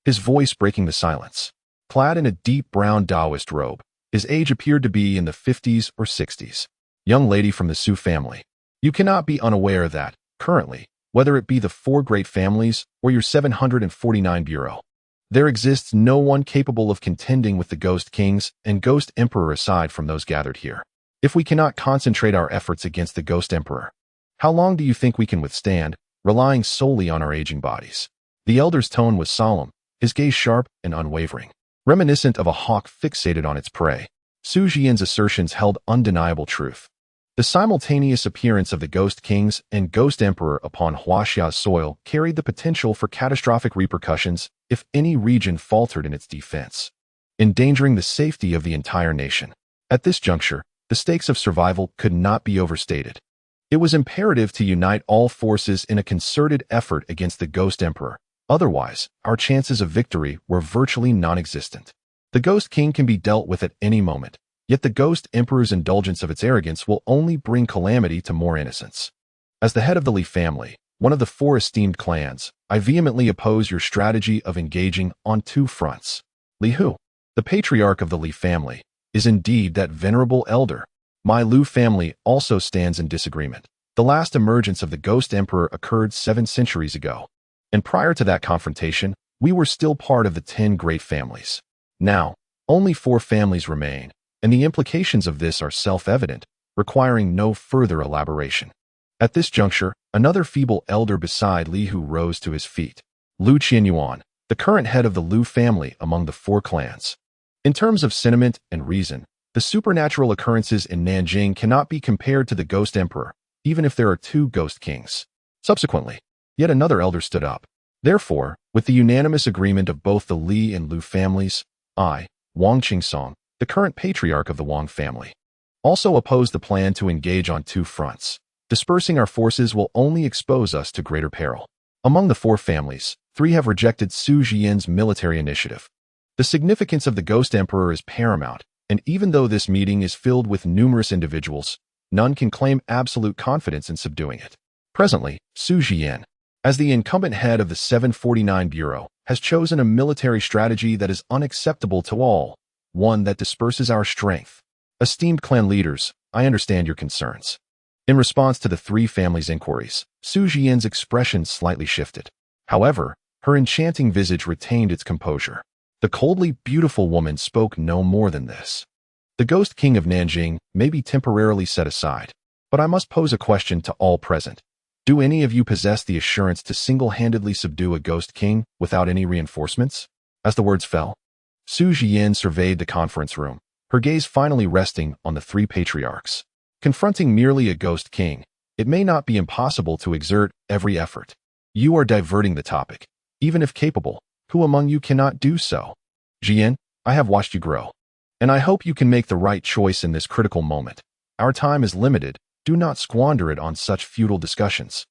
his voice breaking the silence. Clad in a deep brown Taoist robe, his age appeared to be in the 50s or 60s. Young lady from the Su family. You cannot be unaware that, currently, whether it be the four great families or your 749 Bureau, there exists no one capable of contending with the Ghost Kings and Ghost Emperor aside from those gathered here. If we cannot concentrate our efforts against the Ghost Emperor, how long do you think we can withstand, relying solely on our aging bodies? The elder's tone was solemn, his gaze sharp and unwavering, reminiscent of a hawk fixated on its prey. Su Jian's assertions held undeniable truth. The simultaneous appearance of the Ghost Kings and Ghost Emperor upon Huaxia's soil carried the potential for catastrophic repercussions if any region faltered in its defense, endangering the safety of the entire nation. At this juncture, the stakes of survival could not be overstated. It was imperative to unite all forces in a concerted effort against the Ghost Emperor. Otherwise, our chances of victory were virtually non-existent. The Ghost King can be dealt with at any moment, yet the Ghost Emperor's indulgence of its arrogance will only bring calamity to more innocents. As the head of the Li family, one of the four esteemed clans, I vehemently oppose your strategy of engaging on two fronts. Li Hu, the patriarch of the Li family, is indeed that venerable elder. My Lu family also stands in disagreement. The last emergence of the Ghost Emperor occurred 7 centuries ago, and prior to that confrontation, we were still part of the 10 great families. Now, only 4 families remain, and the implications of this are self-evident, requiring no further elaboration. At this juncture, another feeble elder beside Li Hu rose to his feet. Lu Qianyuan, the current head of the Lu family among the 4 clans. In terms of sentiment and reason, the supernatural occurrences in Nanjing cannot be compared to the Ghost Emperor, even if there are 2 Ghost Kings. Subsequently, yet another elder stood up. Therefore, with the unanimous agreement of both the Li and Lu families, I, Wang Qingsong, the current patriarch of the Wang family, also oppose the plan to engage on 2 fronts. Dispersing our forces will only expose us to greater peril. Among the 4 families, 3 have rejected Su Jian's military initiative. The significance of the Ghost Emperor is paramount, and even though this meeting is filled with numerous individuals, none can claim absolute confidence in subduing it. Presently, Su Jian, as the incumbent head of the 749 Bureau, has chosen a military strategy that is unacceptable to all, one that disperses our strength. Esteemed clan leaders, I understand your concerns. In response to the three families' inquiries, Su Jian's expression slightly shifted. However, her enchanting visage retained its composure. The coldly beautiful woman spoke no more than this. The Ghost King of Nanjing may be temporarily set aside, but I must pose a question to all present. Do any of you possess the assurance to single-handedly subdue a Ghost King without any reinforcements? As the words fell, Su Jian surveyed the conference room, her gaze finally resting on the three patriarchs. Confronting merely a Ghost King, it may not be impossible to exert every effort. You are diverting the topic. Even if capable, who among you cannot do so? Jian, I have watched you grow, and I hope you can make the right choice in this critical moment. Our time is limited. Do not squander it on such futile discussions.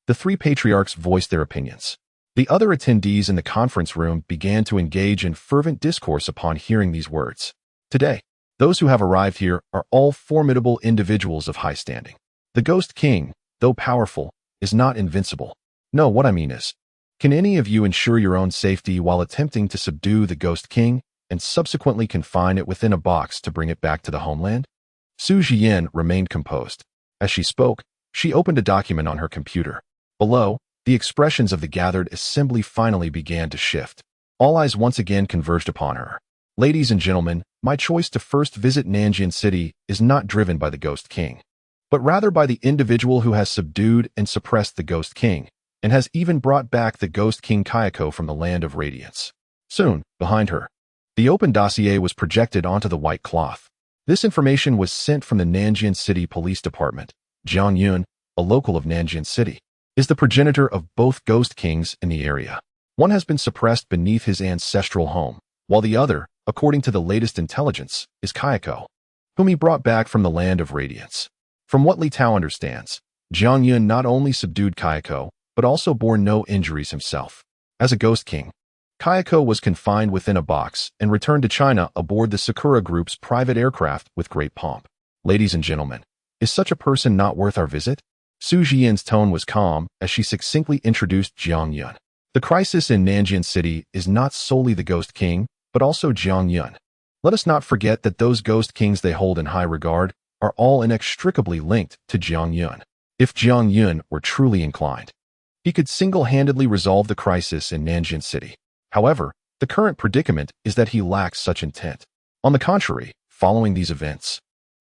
The three patriarchs voiced their opinions. The other attendees in the conference room began to engage in fervent discourse upon hearing these words. Today, those who have arrived here are all formidable individuals of high standing. The Ghost King, though powerful, is not invincible. No, what I mean is, can any of you ensure your own safety while attempting to subdue the Ghost King and subsequently confine it within a box to bring it back to the homeland? Su Jian remained composed. As she spoke, she opened a document on her computer. Below, the expressions of the gathered assembly finally began to shift. All eyes once again converged upon her. Ladies and gentlemen, my choice to first visit Nanjing City is not driven by the Ghost King, but rather by the individual who has subdued and suppressed the Ghost King, and has even brought back the Ghost King Kayako from the Land of Radiance. Soon, behind her, the open dossier was projected onto the white cloth. This information was sent from the Nanjing City Police Department. Jiang Yun, a local of Nanjing City, is the progenitor of both Ghost Kings in the area. One has been suppressed beneath his ancestral home, while the other, according to the latest intelligence, is Kayako, whom he brought back from the Land of Radiance. From what Li Tao understands, Jiang Yun not only subdued Kayako, but also bore no injuries himself. As a Ghost King, Kayako was confined within a box and returned to China aboard the Sakura Group's private aircraft with great pomp. Ladies and gentlemen, is such a person not worth our visit? Su Jian's tone was calm as she succinctly introduced Jiang Yun. The crisis in Nanjing City is not solely the Ghost King, but also Jiang Yun. Let us not forget that those Ghost Kings they hold in high regard are all inextricably linked to Jiang Yun. If Jiang Yun were truly inclined, he could single-handedly resolve the crisis in Nanjing City. However, the current predicament is that he lacks such intent. On the contrary, following these events,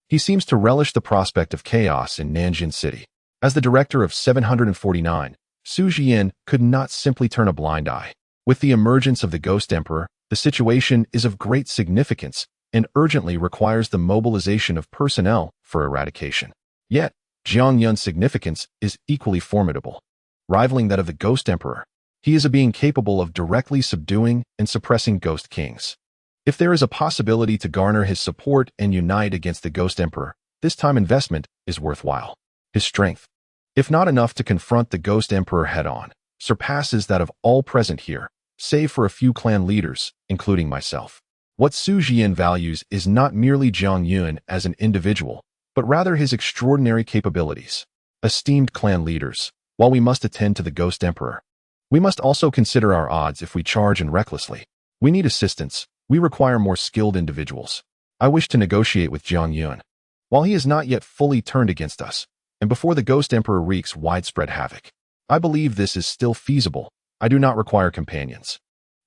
he seems to relish the prospect of chaos in Nanjing City. As the director of 749, Su Jian could not simply turn a blind eye. With the emergence of the Ghost Emperor, the situation is of great significance and urgently requires the mobilization of personnel for eradication. Yet, Jiang Yun's significance is equally formidable, rivaling that of the Ghost Emperor. He is a being capable of directly subduing and suppressing Ghost Kings. If there is a possibility to garner his support and unite against the Ghost Emperor, this time investment is worthwhile. His strength, if not enough to confront the Ghost Emperor head-on, surpasses that of all present here, save for a few clan leaders, including myself. What Su Jian values is not merely Jiang Yun as an individual, but rather his extraordinary capabilities. Esteemed clan leaders, while we must attend to the Ghost Emperor, we must also consider our odds if we charge in recklessly. We need assistance. We require more skilled individuals. I wish to negotiate with Jiang Yun, while he is not yet fully turned against us, and before the Ghost Emperor wreaks widespread havoc. I believe this is still feasible. I do not require companions,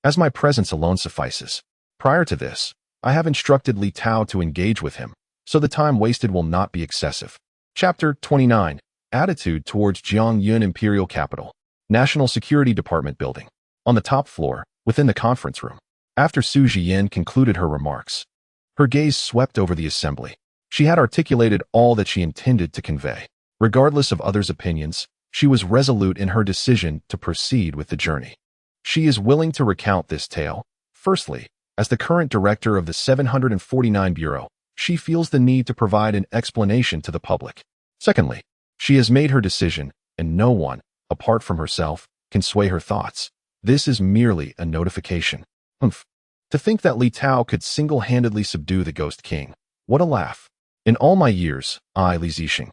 as my presence alone suffices. Prior to this, I have instructed Li Tao to engage with him, so the time wasted will not be excessive. Chapter 29. Attitude towards Jiang Yun Imperial Capital, National Security Department Building. On the top floor, within the conference room. After Su Jian concluded her remarks, her gaze swept over the assembly. She had articulated all that she intended to convey. Regardless of others' opinions, she was resolute in her decision to proceed with the journey. She is willing to recount this tale. Firstly, as the current director of the 749 Bureau, she feels the need to provide an explanation to the public. Secondly, she has made her decision, and no one, apart from herself, can sway her thoughts. This is merely a notification. To think that Li Tao could single-handedly subdue the Ghost King. What a laugh. In all my years, I, Li Zixing,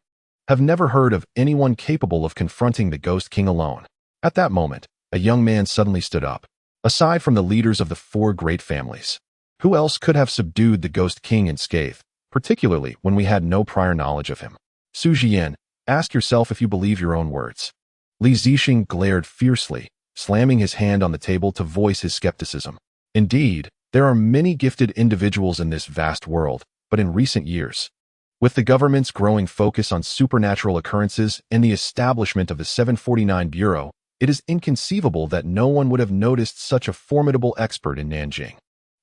have never heard of anyone capable of confronting the Ghost King alone. At that moment, a young man suddenly stood up. Aside from the leaders of the four great families, who else could have subdued the Ghost King in scathe, particularly when we had no prior knowledge of him? Su Jian, ask yourself if you believe your own words. Li Zixing glared fiercely, slamming his hand on the table to voice his skepticism. Indeed, there are many gifted individuals in this vast world, but in recent years, with the government's growing focus on supernatural occurrences and the establishment of the 749 Bureau, it is inconceivable that no one would have noticed such a formidable expert in Nanjing.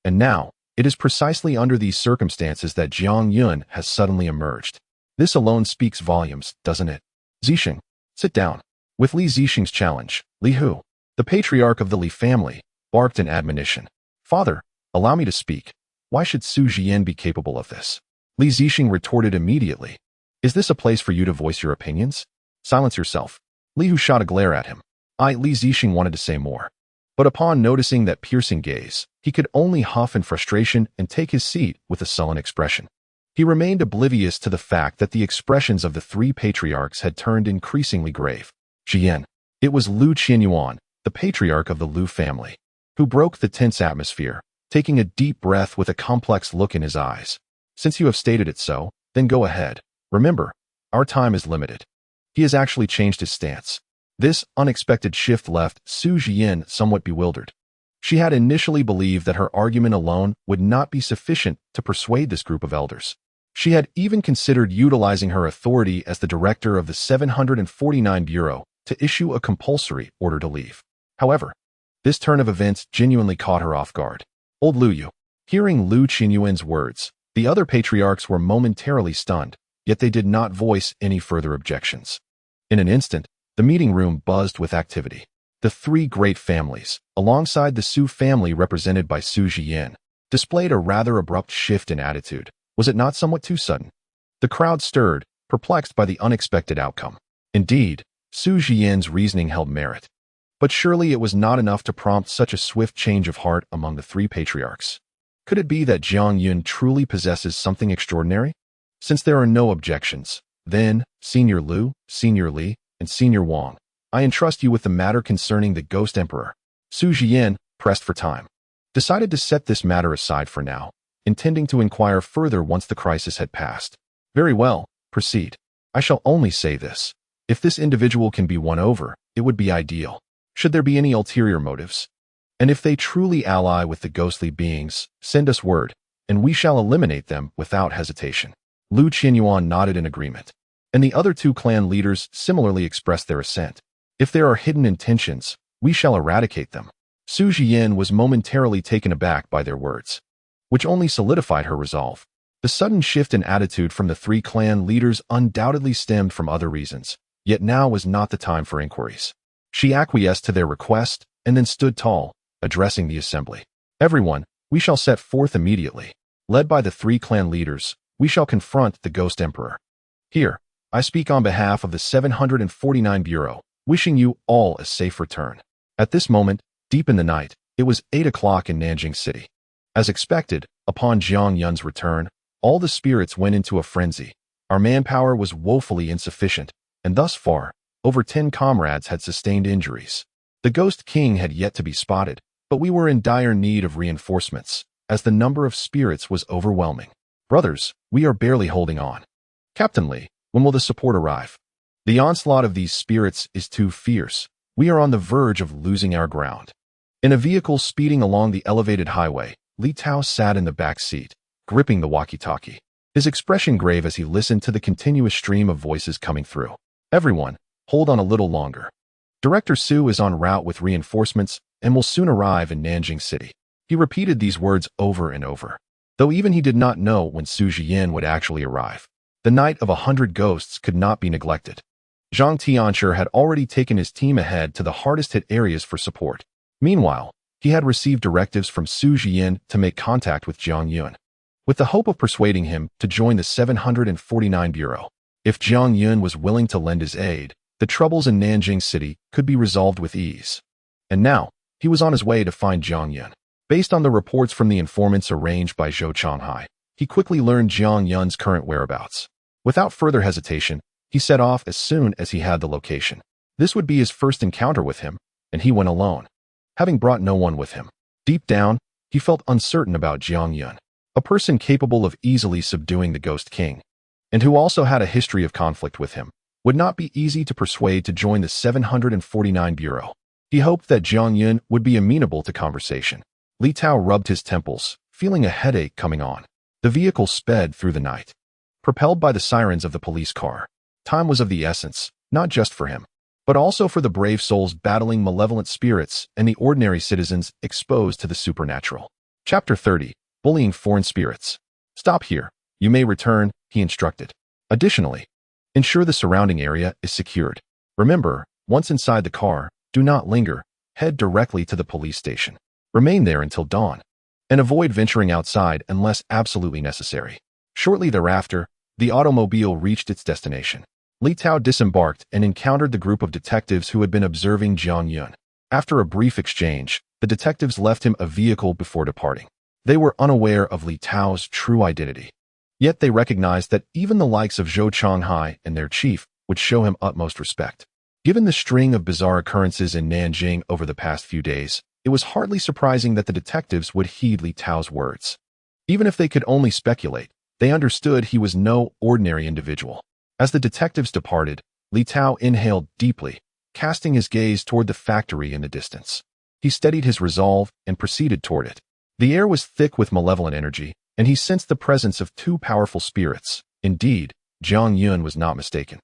And now, it is precisely under these circumstances that Jiang Yun has suddenly emerged. This alone speaks volumes, doesn't it? Zixing, sit down. With Li Zixing's challenge, Li Hu, the patriarch of the Li family, barked an admonition. Father, allow me to speak. Why should Su Jian be capable of this? Li Zixing retorted immediately. Is this a place for you to voice your opinions? Silence yourself. Li Hu shot a glare at him. Li Zixing wanted to say more. But upon noticing that piercing gaze, he could only huff in frustration and take his seat with a sullen expression. He remained oblivious to the fact that the expressions of the three patriarchs had turned increasingly grave. Jian. It was Lu Qianyuan, the patriarch of the Lu family, who broke the tense atmosphere, taking a deep breath with a complex look in his eyes. Since you have stated it so, then go ahead. Remember, our time is limited. He has actually changed his stance. This unexpected shift left Su Jian somewhat bewildered. She had initially believed that her argument alone would not be sufficient to persuade this group of elders. She had even considered utilizing her authority as the director of the 749 Bureau to issue a compulsory order to leave. However, this turn of events genuinely caught her off guard. Old Lu Yu. Hearing Lu Qianyuan's words, the other patriarchs were momentarily stunned, yet they did not voice any further objections. In an instant, the meeting room buzzed with activity. The three great families, alongside the Su family represented by Su Jian, displayed a rather abrupt shift in attitude. Was it not somewhat too sudden? The crowd stirred, perplexed by the unexpected outcome. Indeed, Su Jian's reasoning held merit. But surely it was not enough to prompt such a swift change of heart among the three patriarchs. Could it be that Jiang Yun truly possesses something extraordinary? Since there are no objections, then, Senior Lu, Senior Li, and Senior Wang, I entrust you with the matter concerning the Ghost Emperor. Su Jian, pressed for time, decided to set this matter aside for now, intending to inquire further once the crisis had passed. Very well, proceed. I shall only say this. If this individual can be won over, it would be ideal. Should there be any ulterior motives? And if they truly ally with the ghostly beings, send us word, and we shall eliminate them without hesitation. Lu Qianyuan nodded in agreement, and the other two clan leaders similarly expressed their assent. If there are hidden intentions, we shall eradicate them. Su Jian was momentarily taken aback by their words, which only solidified her resolve. The sudden shift in attitude from the three clan leaders undoubtedly stemmed from other reasons, yet now was not the time for inquiries. She acquiesced to their request and then stood tall, addressing the assembly. Everyone, we shall set forth immediately. Led by the three clan leaders, we shall confront the Ghost Emperor. Here, I speak on behalf of the 749 Bureau, wishing you all a safe return. At this moment, deep in the night, it was 8 o'clock in Nanjing City. As expected, upon Jiang Yun's return, all the spirits went into a frenzy. Our manpower was woefully insufficient, and thus far, over 10 comrades had sustained injuries. The Ghost King had yet to be spotted, but we were in dire need of reinforcements, as the number of spirits was overwhelming. Brothers, we are barely holding on. Captain Li, when will the support arrive? The onslaught of these spirits is too fierce. We are on the verge of losing our ground. In a vehicle speeding along the elevated highway, Li Tao sat in the back seat, gripping the walkie-talkie, his expression grave as he listened to the continuous stream of voices coming through. Everyone, hold on a little longer. Director Su is en route with reinforcements and will soon arrive in Nanjing City. He repeated these words over and over, though even he did not know when Su Jian would actually arrive. The night of 100 ghosts could not be neglected. Zhang Tianshi had already taken his team ahead to the hardest-hit areas for support. Meanwhile, he had received directives from Su Jian to make contact with Jiang Yun, with the hope of persuading him to join the 749 Bureau. If Jiang Yun was willing to lend his aid, the troubles in Nanjing City could be resolved with ease. And now, he was on his way to find Jiang Yun. Based on the reports from the informants arranged by Zhou Changhai, he quickly learned Jiang Yun's current whereabouts. Without further hesitation, he set off as soon as he had the location. This would be his first encounter with him, and he went alone, having brought no one with him. Deep down, he felt uncertain about Jiang Yun, a person capable of easily subduing the Ghost King, and who also had a history of conflict with him, would not be easy to persuade to join the 749 Bureau. He hoped that Jiang Yun would be amenable to conversation. Li Tao rubbed his temples, feeling a headache coming on. The vehicle sped through the night, propelled by the sirens of the police car. Time was of the essence, not just for him, but also for the brave souls battling malevolent spirits and the ordinary citizens exposed to the supernatural. Chapter 30. Bullying Foreign Spirits. Stop here. You may return, he instructed. Additionally, ensure the surrounding area is secured. Remember, once inside the car, do not linger. Head directly to the police station. Remain there until dawn, and avoid venturing outside unless absolutely necessary. Shortly thereafter, the automobile reached its destination. Li Tao disembarked and encountered the group of detectives who had been observing Jiang Yun. After a brief exchange, the detectives left him a vehicle before departing. They were unaware of Li Tao's true identity. Yet they recognized that even the likes of Zhou Changhai and their chief would show him utmost respect. Given the string of bizarre occurrences in Nanjing over the past few days, it was hardly surprising that the detectives would heed Li Tao's words. Even if they could only speculate, they understood he was no ordinary individual. As the detectives departed, Li Tao inhaled deeply, casting his gaze toward the factory in the distance. He steadied his resolve and proceeded toward it. The air was thick with malevolent energy, and he sensed the presence of two powerful spirits. Indeed, Jiang Yun was not mistaken.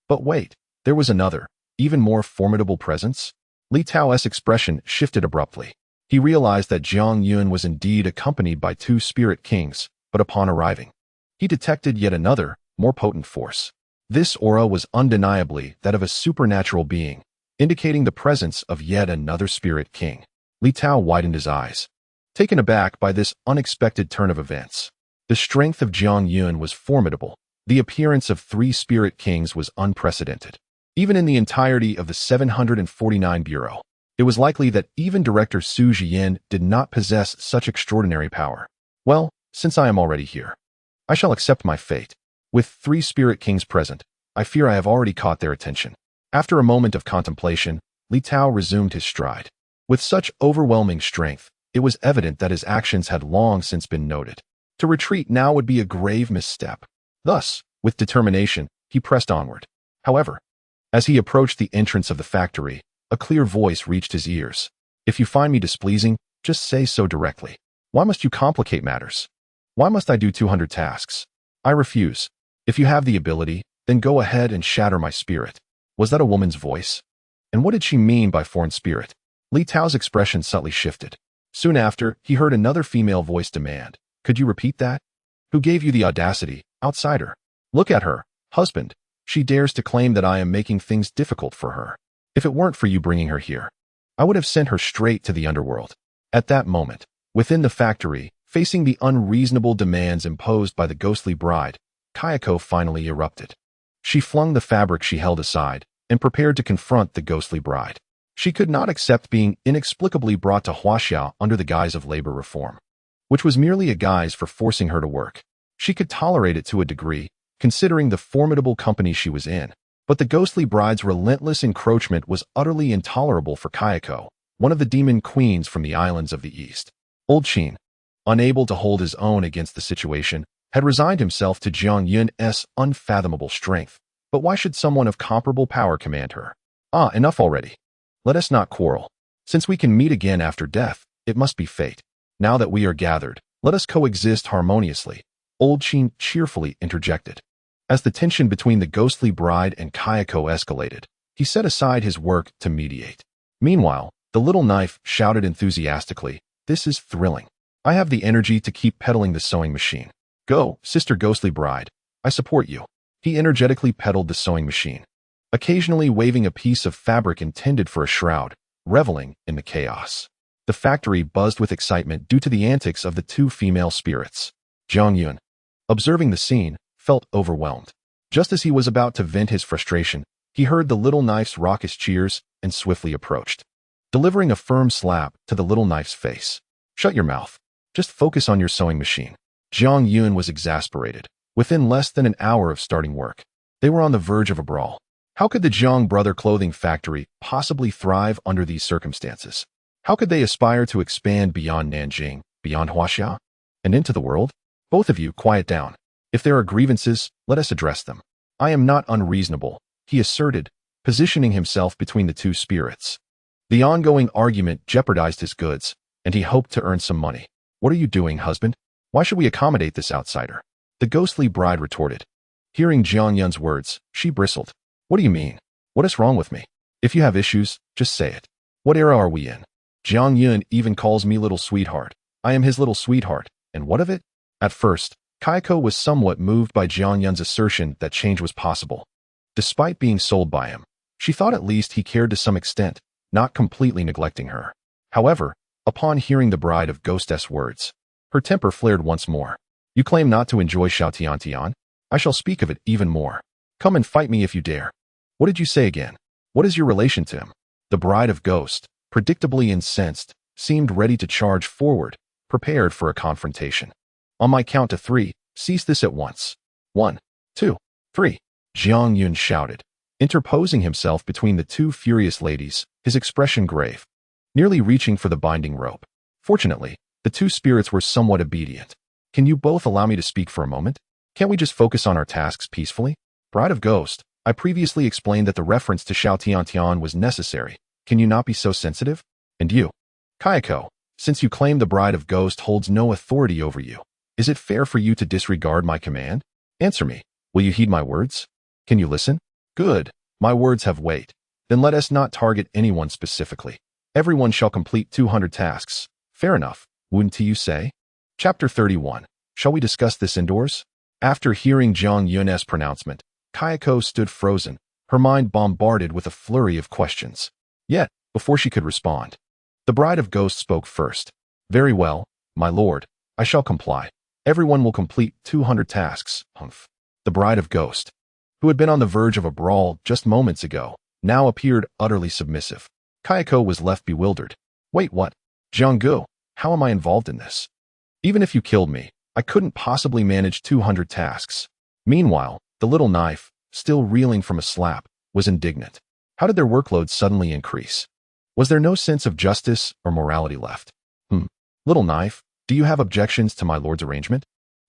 But wait, there was another, even more formidable presence? Li Tao's expression shifted abruptly. He realized that Jiang Yun was indeed accompanied by two spirit kings, but upon arriving, he detected yet another, more potent force. This aura was undeniably that of a supernatural being, indicating the presence of yet another spirit king. Li Tao widened his eyes, taken aback by this unexpected turn of events. The strength of Jiang Yun was formidable. The appearance of three spirit kings was unprecedented. Even in the entirety of the 749 Bureau, it was likely that even Director Su Jian did not possess such extraordinary power. Well, since I am already here, I shall accept my fate. With three spirit kings present, I fear I have already caught their attention. After a moment of contemplation, Li Tao resumed his stride. With such overwhelming strength, it was evident that his actions had long since been noted. To retreat now would be a grave misstep. Thus, with determination, he pressed onward. However, as he approached the entrance of the factory, a clear voice reached his ears. If you find me displeasing, just say so directly. Why must you complicate matters? Why must I do 200 tasks? I refuse. If you have the ability, then go ahead and shatter my spirit. Was that a woman's voice? And what did she mean by foreign spirit? Li Tao's expression subtly shifted. Soon after, he heard another female voice demand, "Could you repeat that? Who gave you the audacity, outsider? Look at her, husband. She dares to claim that I am making things difficult for her. If it weren't for you bringing her here, I would have sent her straight to the underworld." At that moment, within the factory, facing the unreasonable demands imposed by the ghostly bride, Kayako finally erupted. She flung the fabric she held aside and prepared to confront the ghostly bride. She could not accept being inexplicably brought to Huaxiao under the guise of labor reform, which was merely a guise for forcing her to work. She could tolerate it to a degree, considering the formidable company she was in, but the ghostly bride's relentless encroachment was utterly intolerable for Kayako, one of the demon queens from the islands of the east. Old Qin, unable to hold his own against the situation, had resigned himself to Jiang Yun's unfathomable strength. But why should someone of comparable power command her? Enough already. Let us not quarrel. Since we can meet again after death, it must be fate. Now that we are gathered, let us coexist harmoniously, Old Qin cheerfully interjected. As the tension between the ghostly bride and Kayako escalated, he set aside his work to mediate. Meanwhile, the little knife shouted enthusiastically, "This is thrilling. I have the energy to keep pedaling the sewing machine. Go, sister ghostly bride. I support you." He energetically pedaled the sewing machine, occasionally waving a piece of fabric intended for a shroud, reveling in the chaos. The factory buzzed with excitement due to the antics of the two female spirits. Jiang Yun, observing the scene, felt overwhelmed. Just as he was about to vent his frustration, he heard the little knife's raucous cheers and swiftly approached, delivering a firm slap to the little knife's face. "Shut your mouth. Just focus on your sewing machine." Jiang Yun was exasperated. Within less than an hour of starting work, they were on the verge of a brawl. How could the Jiang brother clothing factory possibly thrive under these circumstances? How could they aspire to expand beyond Nanjing, beyond Huaxia, and into the world? Both of you, quiet down. If there are grievances, let us address them. I am not unreasonable, he asserted, positioning himself between the two spirits. The ongoing argument jeopardized his goods, and he hoped to earn some money. What are you doing, husband? Why should we accommodate this outsider? The ghostly bride retorted. Hearing Jiang Yun's words, she bristled. What do you mean? What is wrong with me? If you have issues, just say it. What era are we in? Jiang Yun even calls me little sweetheart. I am his little sweetheart, and what of it? At first, Kaiko was somewhat moved by Jiang Yun's assertion that change was possible. Despite being sold by him, she thought at least he cared to some extent, not completely neglecting her. However, upon hearing the bride of Ghost's words, her temper flared once more. You claim not to enjoy Xiao Tian? I shall speak of it even more. Come and fight me if you dare. What did you say again? What is your relation to him? The bride of Ghost, predictably incensed, seemed ready to charge forward, prepared for a confrontation. On my count to 3, cease this at once. 1, 2, 3. Jiang Yun shouted, interposing himself between the two furious ladies, his expression grave, nearly reaching for the binding rope. Fortunately, the two spirits were somewhat obedient. Can you both allow me to speak for a moment? Can't we just focus on our tasks peacefully? Bride of Ghost, I previously explained that the reference to Xiao Tian was necessary. Can you not be so sensitive? And you, Kaiko, since you claim the bride of Ghost holds no authority over you, is it fair for you to disregard my command? Answer me. Will you heed my words? Can you listen? Good. My words have weight. Then let us not target anyone specifically. Everyone shall complete 200 tasks. Fair enough, wouldn't you say? Chapter 31. Shall we discuss this indoors? After hearing Jiang Yun's pronouncement, Kaiko stood frozen, her mind bombarded with a flurry of questions. Yet, before she could respond, the bride of Ghost spoke first. Very well, my lord, I shall comply. Everyone will complete 200 tasks. Humph. The bride of Ghost, who had been on the verge of a brawl just moments ago, now appeared utterly submissive. Kaiko was left bewildered. Wait, what? Jianggu, how am I involved in this? Even if you killed me, I couldn't possibly manage 200 tasks. Meanwhile, the little knife, still reeling from a slap, was indignant. How did their workload suddenly increase? Was there no sense of justice or morality left? Little knife, do you have objections to my lord's arrangement?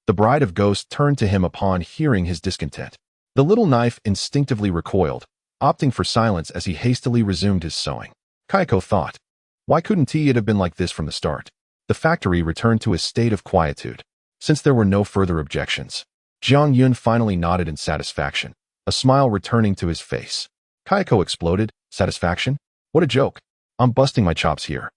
The bride of Ghost turned to him upon hearing his discontent. The little knife instinctively recoiled, opting for silence as he hastily resumed his sewing. Kaiko thought, why couldn't it have been like this from the start? The factory returned to a state of quietude. Since there were no further objections, Jiang Yun finally nodded in satisfaction, a smile returning to his face. Kaiko exploded. Satisfaction? What a joke. I'm busting my chops here.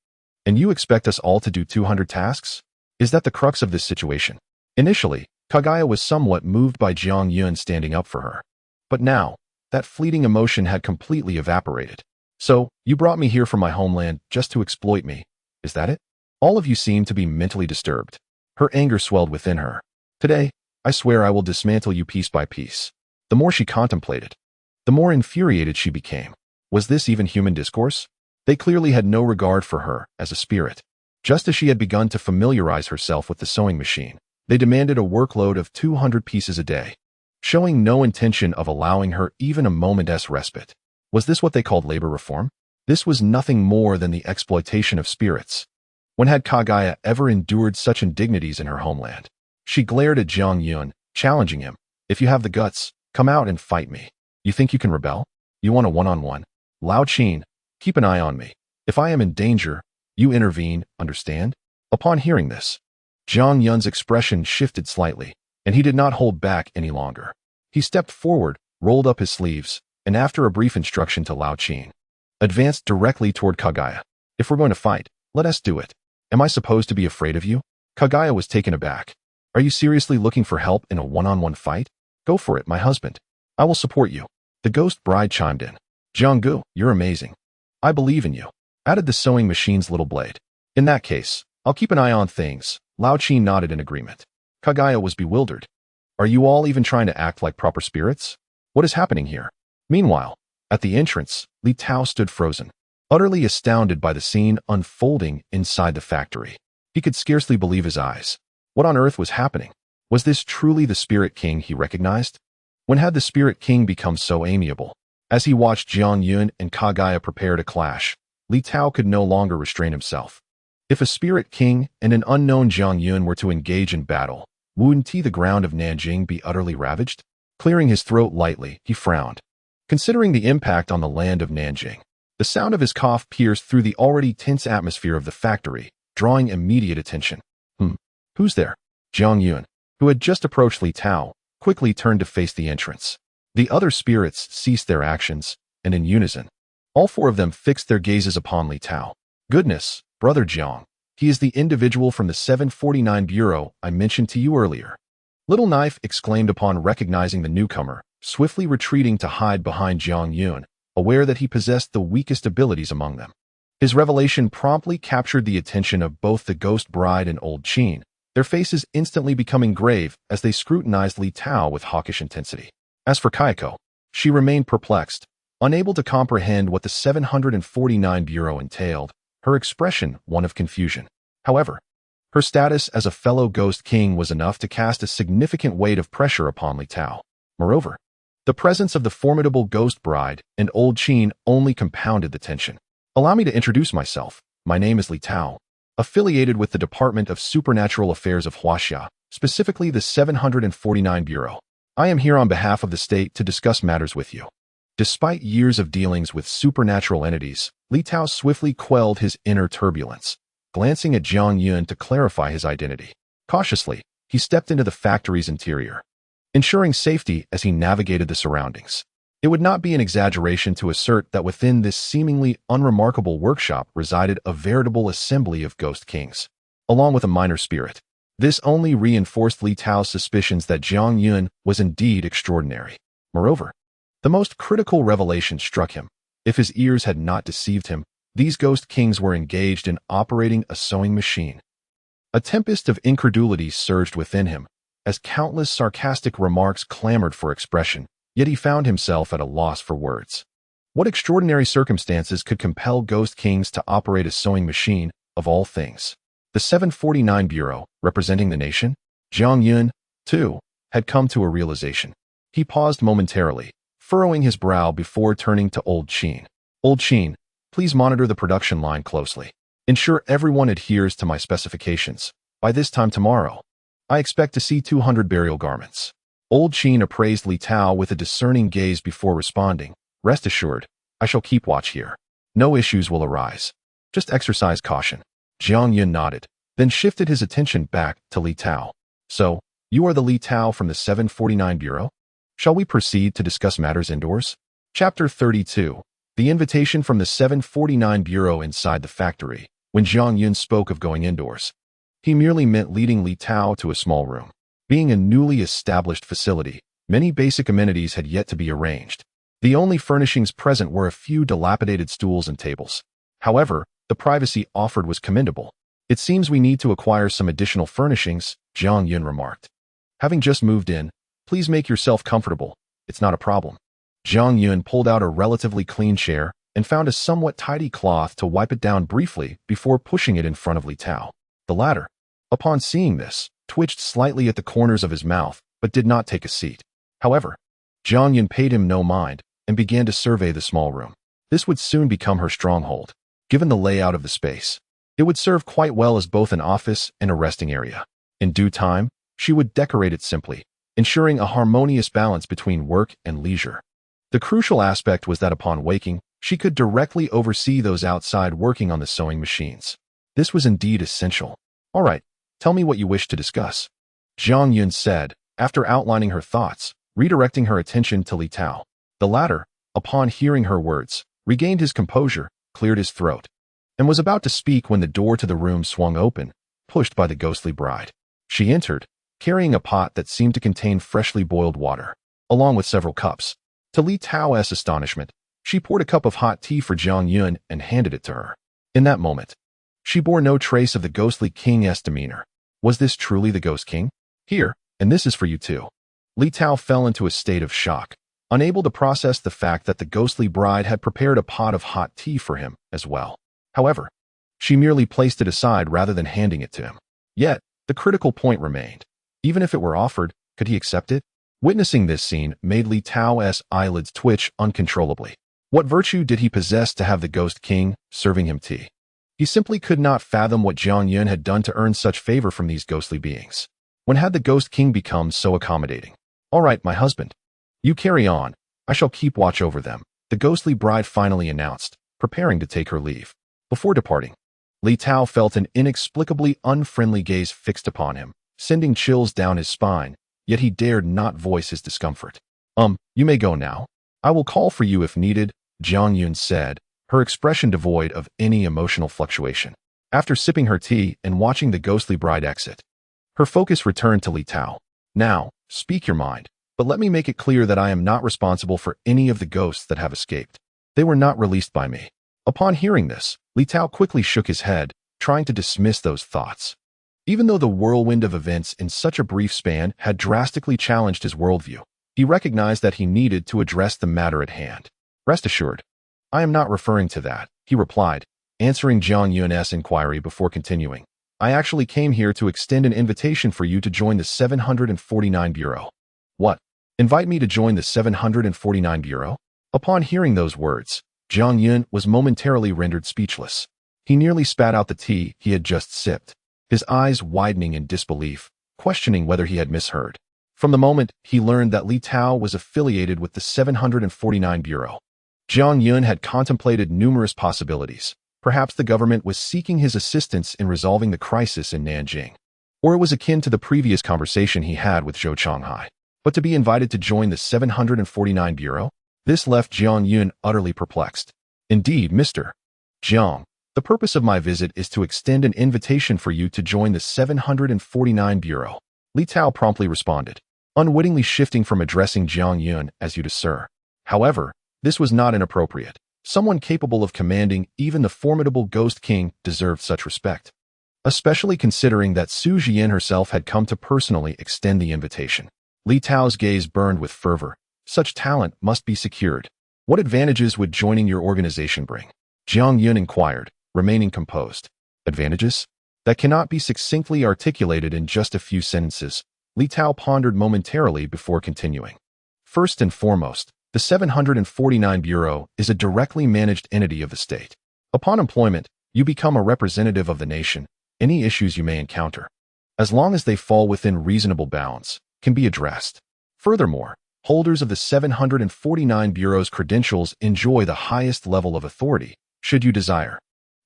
And you expect us all to do 200 tasks? Is that the crux of this situation? Initially, Kaguya was somewhat moved by Jiang Yun standing up for her. But now, that fleeting emotion had completely evaporated. So, you brought me here from my homeland just to exploit me. Is that it? All of you seem to be mentally disturbed. Her anger swelled within her. Today, I swear I will dismantle you piece by piece. The more she contemplated, the more infuriated she became. Was this even human discourse? They clearly had no regard for her as a spirit. Just as she had begun to familiarize herself with the sewing machine, they demanded a workload of 200 pieces a day, showing no intention of allowing her even a moment's respite. Was this what they called labor reform? This was nothing more than the exploitation of spirits. When had Kaguya ever endured such indignities in her homeland? She glared at Jiang Yun, challenging him. If you have the guts, come out and fight me. You think you can rebel? You want a one-on-one? Lao Qin, keep an eye on me. If I am in danger, you intervene, understand? Upon hearing this, Jiang Yun's expression shifted slightly, and he did not hold back any longer. He stepped forward, rolled up his sleeves, and after a brief instruction to Lao Qin, advanced directly toward Kaguya. If we're going to fight, let us do it. Am I supposed to be afraid of you? Kaguya was taken aback. Are you seriously looking for help in a one-on-one fight? Go for it, my husband. I will support you. The ghost bride chimed in. Jianggu, you're amazing. I believe in you, added the sewing machine's little blade. In that case, I'll keep an eye on things. Lao Qin nodded in agreement. Kaguya was bewildered. Are you all even trying to act like proper spirits? What is happening here? Meanwhile, at the entrance, Li Tao stood frozen, utterly astounded by the scene unfolding inside the factory. He could scarcely believe his eyes. What on earth was happening? Was this truly the Spirit King he recognized? When had the Spirit King become so amiable? As he watched Jiang Yun and Kagaya prepare to clash, Li Tao could no longer restrain himself. If a spirit king and an unknown Jiang Yun were to engage in battle, wouldn't the ground of Nanjing be utterly ravaged? Clearing his throat lightly, he frowned. Considering the impact on the land of Nanjing, the sound of his cough pierced through the already tense atmosphere of the factory, drawing immediate attention. Who's there? Jiang Yun, who had just approached Li Tao, quickly turned to face the entrance. The other spirits ceased their actions, and in unison, all four of them fixed their gazes upon Li Tao. Goodness, Brother Jiang, he is the individual from the 749 Bureau I mentioned to you earlier. Little Knife exclaimed upon recognizing the newcomer, swiftly retreating to hide behind Jiang Yun, aware that he possessed the weakest abilities among them. His revelation promptly captured the attention of both the Ghost Bride and Old Qin, their faces instantly becoming grave as they scrutinized Li Tao with hawkish intensity. As for Kayako, she remained perplexed, unable to comprehend what the 749 Bureau entailed, her expression one of confusion. However, her status as a fellow Ghost King was enough to cast a significant weight of pressure upon Li Tao. Moreover, the presence of the formidable Ghost Bride and Old Qin only compounded the tension. Allow me to introduce myself. My name is Li Tao, affiliated with the Department of Supernatural Affairs of Huaxia, specifically the 749 Bureau. I am here on behalf of the state to discuss matters with you. Despite years of dealings with supernatural entities, Li Tao swiftly quelled his inner turbulence, glancing at Jiang Yun to clarify his identity. Cautiously, he stepped into the factory's interior, ensuring safety as he navigated the surroundings. It would not be an exaggeration to assert that within this seemingly unremarkable workshop resided a veritable assembly of Ghost Kings, along with a minor spirit. This only reinforced Li Tao's suspicions that Jiang Yun was indeed extraordinary. Moreover, the most critical revelation struck him. If his ears had not deceived him, these Ghost Kings were engaged in operating a sewing machine. A tempest of incredulity surged within him, as countless sarcastic remarks clamored for expression, yet he found himself at a loss for words. What extraordinary circumstances could compel Ghost Kings to operate a sewing machine, of all things? The 749 Bureau, representing the nation? Jiang Yun, too, had come to a realization. He paused momentarily, furrowing his brow before turning to Old Qin. Old Qin, please monitor the production line closely. Ensure everyone adheres to my specifications. By this time tomorrow, I expect to see 200 burial garments. Old Qin appraised Li Tao with a discerning gaze before responding. Rest assured, I shall keep watch here. No issues will arise. Just exercise caution. Jiang Yun nodded, then shifted his attention back to Li Tao. So, you are the Li Tao from the 749 Bureau? Shall we proceed to discuss matters indoors? Chapter 32. The invitation from the 749 Bureau inside the factory. When Jiang Yun spoke of going indoors, he merely meant leading Li Tao to a small room. Being a newly established facility, many basic amenities had yet to be arranged. The only furnishings present were a few dilapidated stools and tables. However, the privacy offered was commendable. It seems we need to acquire some additional furnishings, Jiang Yun remarked. Having just moved in, please make yourself comfortable. It's not a problem. Jiang Yun pulled out a relatively clean chair and found a somewhat tidy cloth to wipe it down briefly before pushing it in front of Li Tao. The latter, upon seeing this, twitched slightly at the corners of his mouth, but did not take a seat. However, Jiang Yun paid him no mind and began to survey the small room. This would soon become her stronghold. Given the layout of the space, it would serve quite well as both an office and a resting area. In due time, she would decorate it simply, ensuring a harmonious balance between work and leisure. The crucial aspect was that upon waking, she could directly oversee those outside working on the sewing machines. This was indeed essential. All right, tell me what you wish to discuss, Jiang Yun said, after outlining her thoughts, redirecting her attention to Li Tao. The latter, upon hearing her words, regained his composure, cleared his throat, and was about to speak when the door to the room swung open, pushed by the ghostly bride. She entered, carrying a pot that seemed to contain freshly boiled water, along with several cups. To Li Tao's astonishment, she poured a cup of hot tea for Jiang Yun and handed it to her. In that moment, she bore no trace of the ghostly king's demeanor. Was this truly the Ghost King? Here, and this is for you too. Li Tao fell into a state of shock, unable to process the fact that the ghostly bride had prepared a pot of hot tea for him as well. However, she merely placed it aside rather than handing it to him. Yet, the critical point remained. Even if it were offered, could he accept it? Witnessing this scene made Li Tao's eyelids twitch uncontrollably. What virtue did he possess to have the Ghost King serving him tea? He simply could not fathom what Jiang Yun had done to earn such favor from these ghostly beings. When had the Ghost King become so accommodating? All right, my husband. You carry on. I shall keep watch over them, the ghostly bride finally announced, preparing to take her leave. Before departing, Li Tao felt an inexplicably unfriendly gaze fixed upon him, sending chills down his spine, yet he dared not voice his discomfort. You may go now. I will call for you if needed, Jiang Yun said, her expression devoid of any emotional fluctuation. After sipping her tea and watching the ghostly bride exit, her focus returned to Li Tao. Now, speak your mind, but let me make it clear that I am not responsible for any of the ghosts that have escaped. They were not released by me. Upon hearing this, Li Tao quickly shook his head, trying to dismiss those thoughts. Even though the whirlwind of events in such a brief span had drastically challenged his worldview, he recognized that he needed to address the matter at hand. Rest assured, I am not referring to that, he replied, answering Jiang Yun's inquiry before continuing. I actually came here to extend an invitation for you to join the 749 Bureau. What? Invite me to join the 749 Bureau? Upon hearing those words, Jiang Yun was momentarily rendered speechless. He nearly spat out the tea he had just sipped, his eyes widening in disbelief, questioning whether he had misheard. From the moment he learned that Li Tao was affiliated with the 749 Bureau, Jiang Yun had contemplated numerous possibilities. Perhaps the government was seeking his assistance in resolving the crisis in Nanjing. Or it was akin to the previous conversation he had with Zhou Chonghai. But to be invited to join the 749 Bureau? This left Jiang Yun utterly perplexed. Indeed, Mr. Jiang, the purpose of my visit is to extend an invitation for you to join the 749 Bureau. Li Tao promptly responded, unwittingly shifting from addressing Jiang Yun as you to sir. However, this was not inappropriate. Someone capable of commanding even the formidable Ghost King deserved such respect, especially considering that Su Jian herself had come to personally extend the invitation. Li Tao's gaze burned with fervor. Such talent must be secured. What advantages would joining your organization bring? Jiang Yun inquired, remaining composed. Advantages? That cannot be succinctly articulated in just a few sentences. Li Tao pondered momentarily before continuing. First and foremost, the 749 Bureau is a directly managed entity of the state. Upon employment, you become a representative of the nation. Any issues you may encounter, as long as they fall within reasonable bounds, can be addressed. Furthermore, holders of the 749 Bureau's credentials enjoy the highest level of authority, should you desire.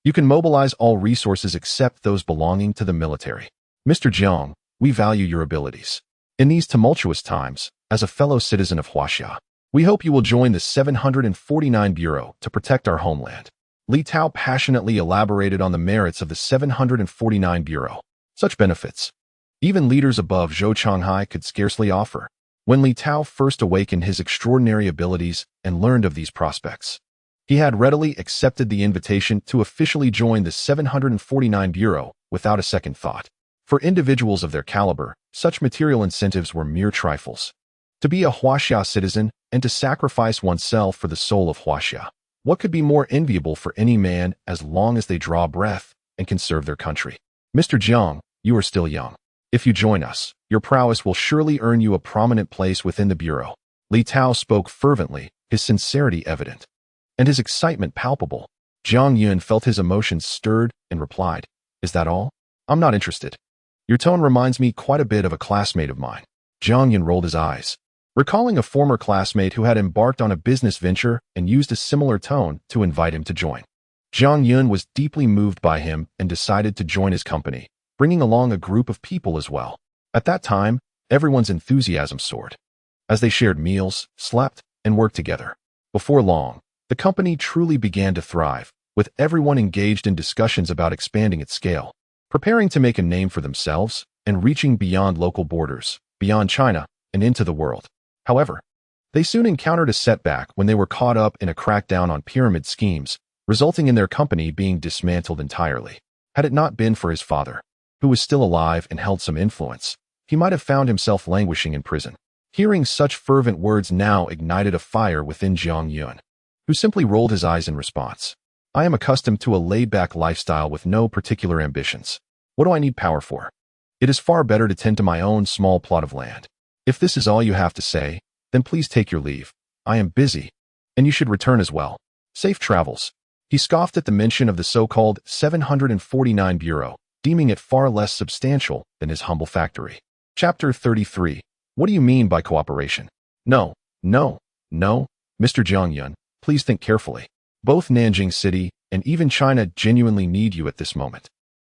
You can mobilize all resources except those belonging to the military. Mr. Jiang, we value your abilities. In these tumultuous times, as a fellow citizen of Huaxia, we hope you will join the 749 Bureau to protect our homeland. Li Tao passionately elaborated on the merits of the 749 Bureau. Such benefits, even leaders above Zhou Chonghai could scarcely offer. When Li Tao first awakened his extraordinary abilities and learned of these prospects, he had readily accepted the invitation to officially join the 749 Bureau without a second thought. For individuals of their caliber, such material incentives were mere trifles. To be a Huaxia citizen and to sacrifice oneself for the soul of Huaxia, what could be more enviable for any man as long as they draw breath and can serve their country? Mr. Jiang, you are still young. If you join us, your prowess will surely earn you a prominent place within the Bureau. Li Tao spoke fervently, his sincerity evident, and his excitement palpable. Jiang Yun felt his emotions stirred and replied, Is that all? I'm not interested. Your tone reminds me quite a bit of a classmate of mine. Jiang Yun rolled his eyes, recalling a former classmate who had embarked on a business venture and used a similar tone to invite him to join. Jiang Yun was deeply moved by him and decided to join his company, bringing along a group of people as well. At that time, everyone's enthusiasm soared, as they shared meals, slept, and worked together. Before long, the company truly began to thrive, with everyone engaged in discussions about expanding its scale, preparing to make a name for themselves, and reaching beyond local borders, beyond China, and into the world. However, they soon encountered a setback when they were caught up in a crackdown on pyramid schemes, resulting in their company being dismantled entirely. Had it not been for his father, who was still alive and held some influence, he might have found himself languishing in prison. Hearing such fervent words now ignited a fire within Jiang Yun, who simply rolled his eyes in response. I am accustomed to a laid-back lifestyle with no particular ambitions. What do I need power for? It is far better to tend to my own small plot of land. If this is all you have to say, then please take your leave. I am busy, and you should return as well. Safe travels. He scoffed at the mention of the so-called 749 Bureau, deeming it far less substantial than his humble factory. Chapter 33. What do you mean by cooperation? No, no, no, Mr. Jiang Yun, please think carefully. Both Nanjing City and even China genuinely need you at this moment.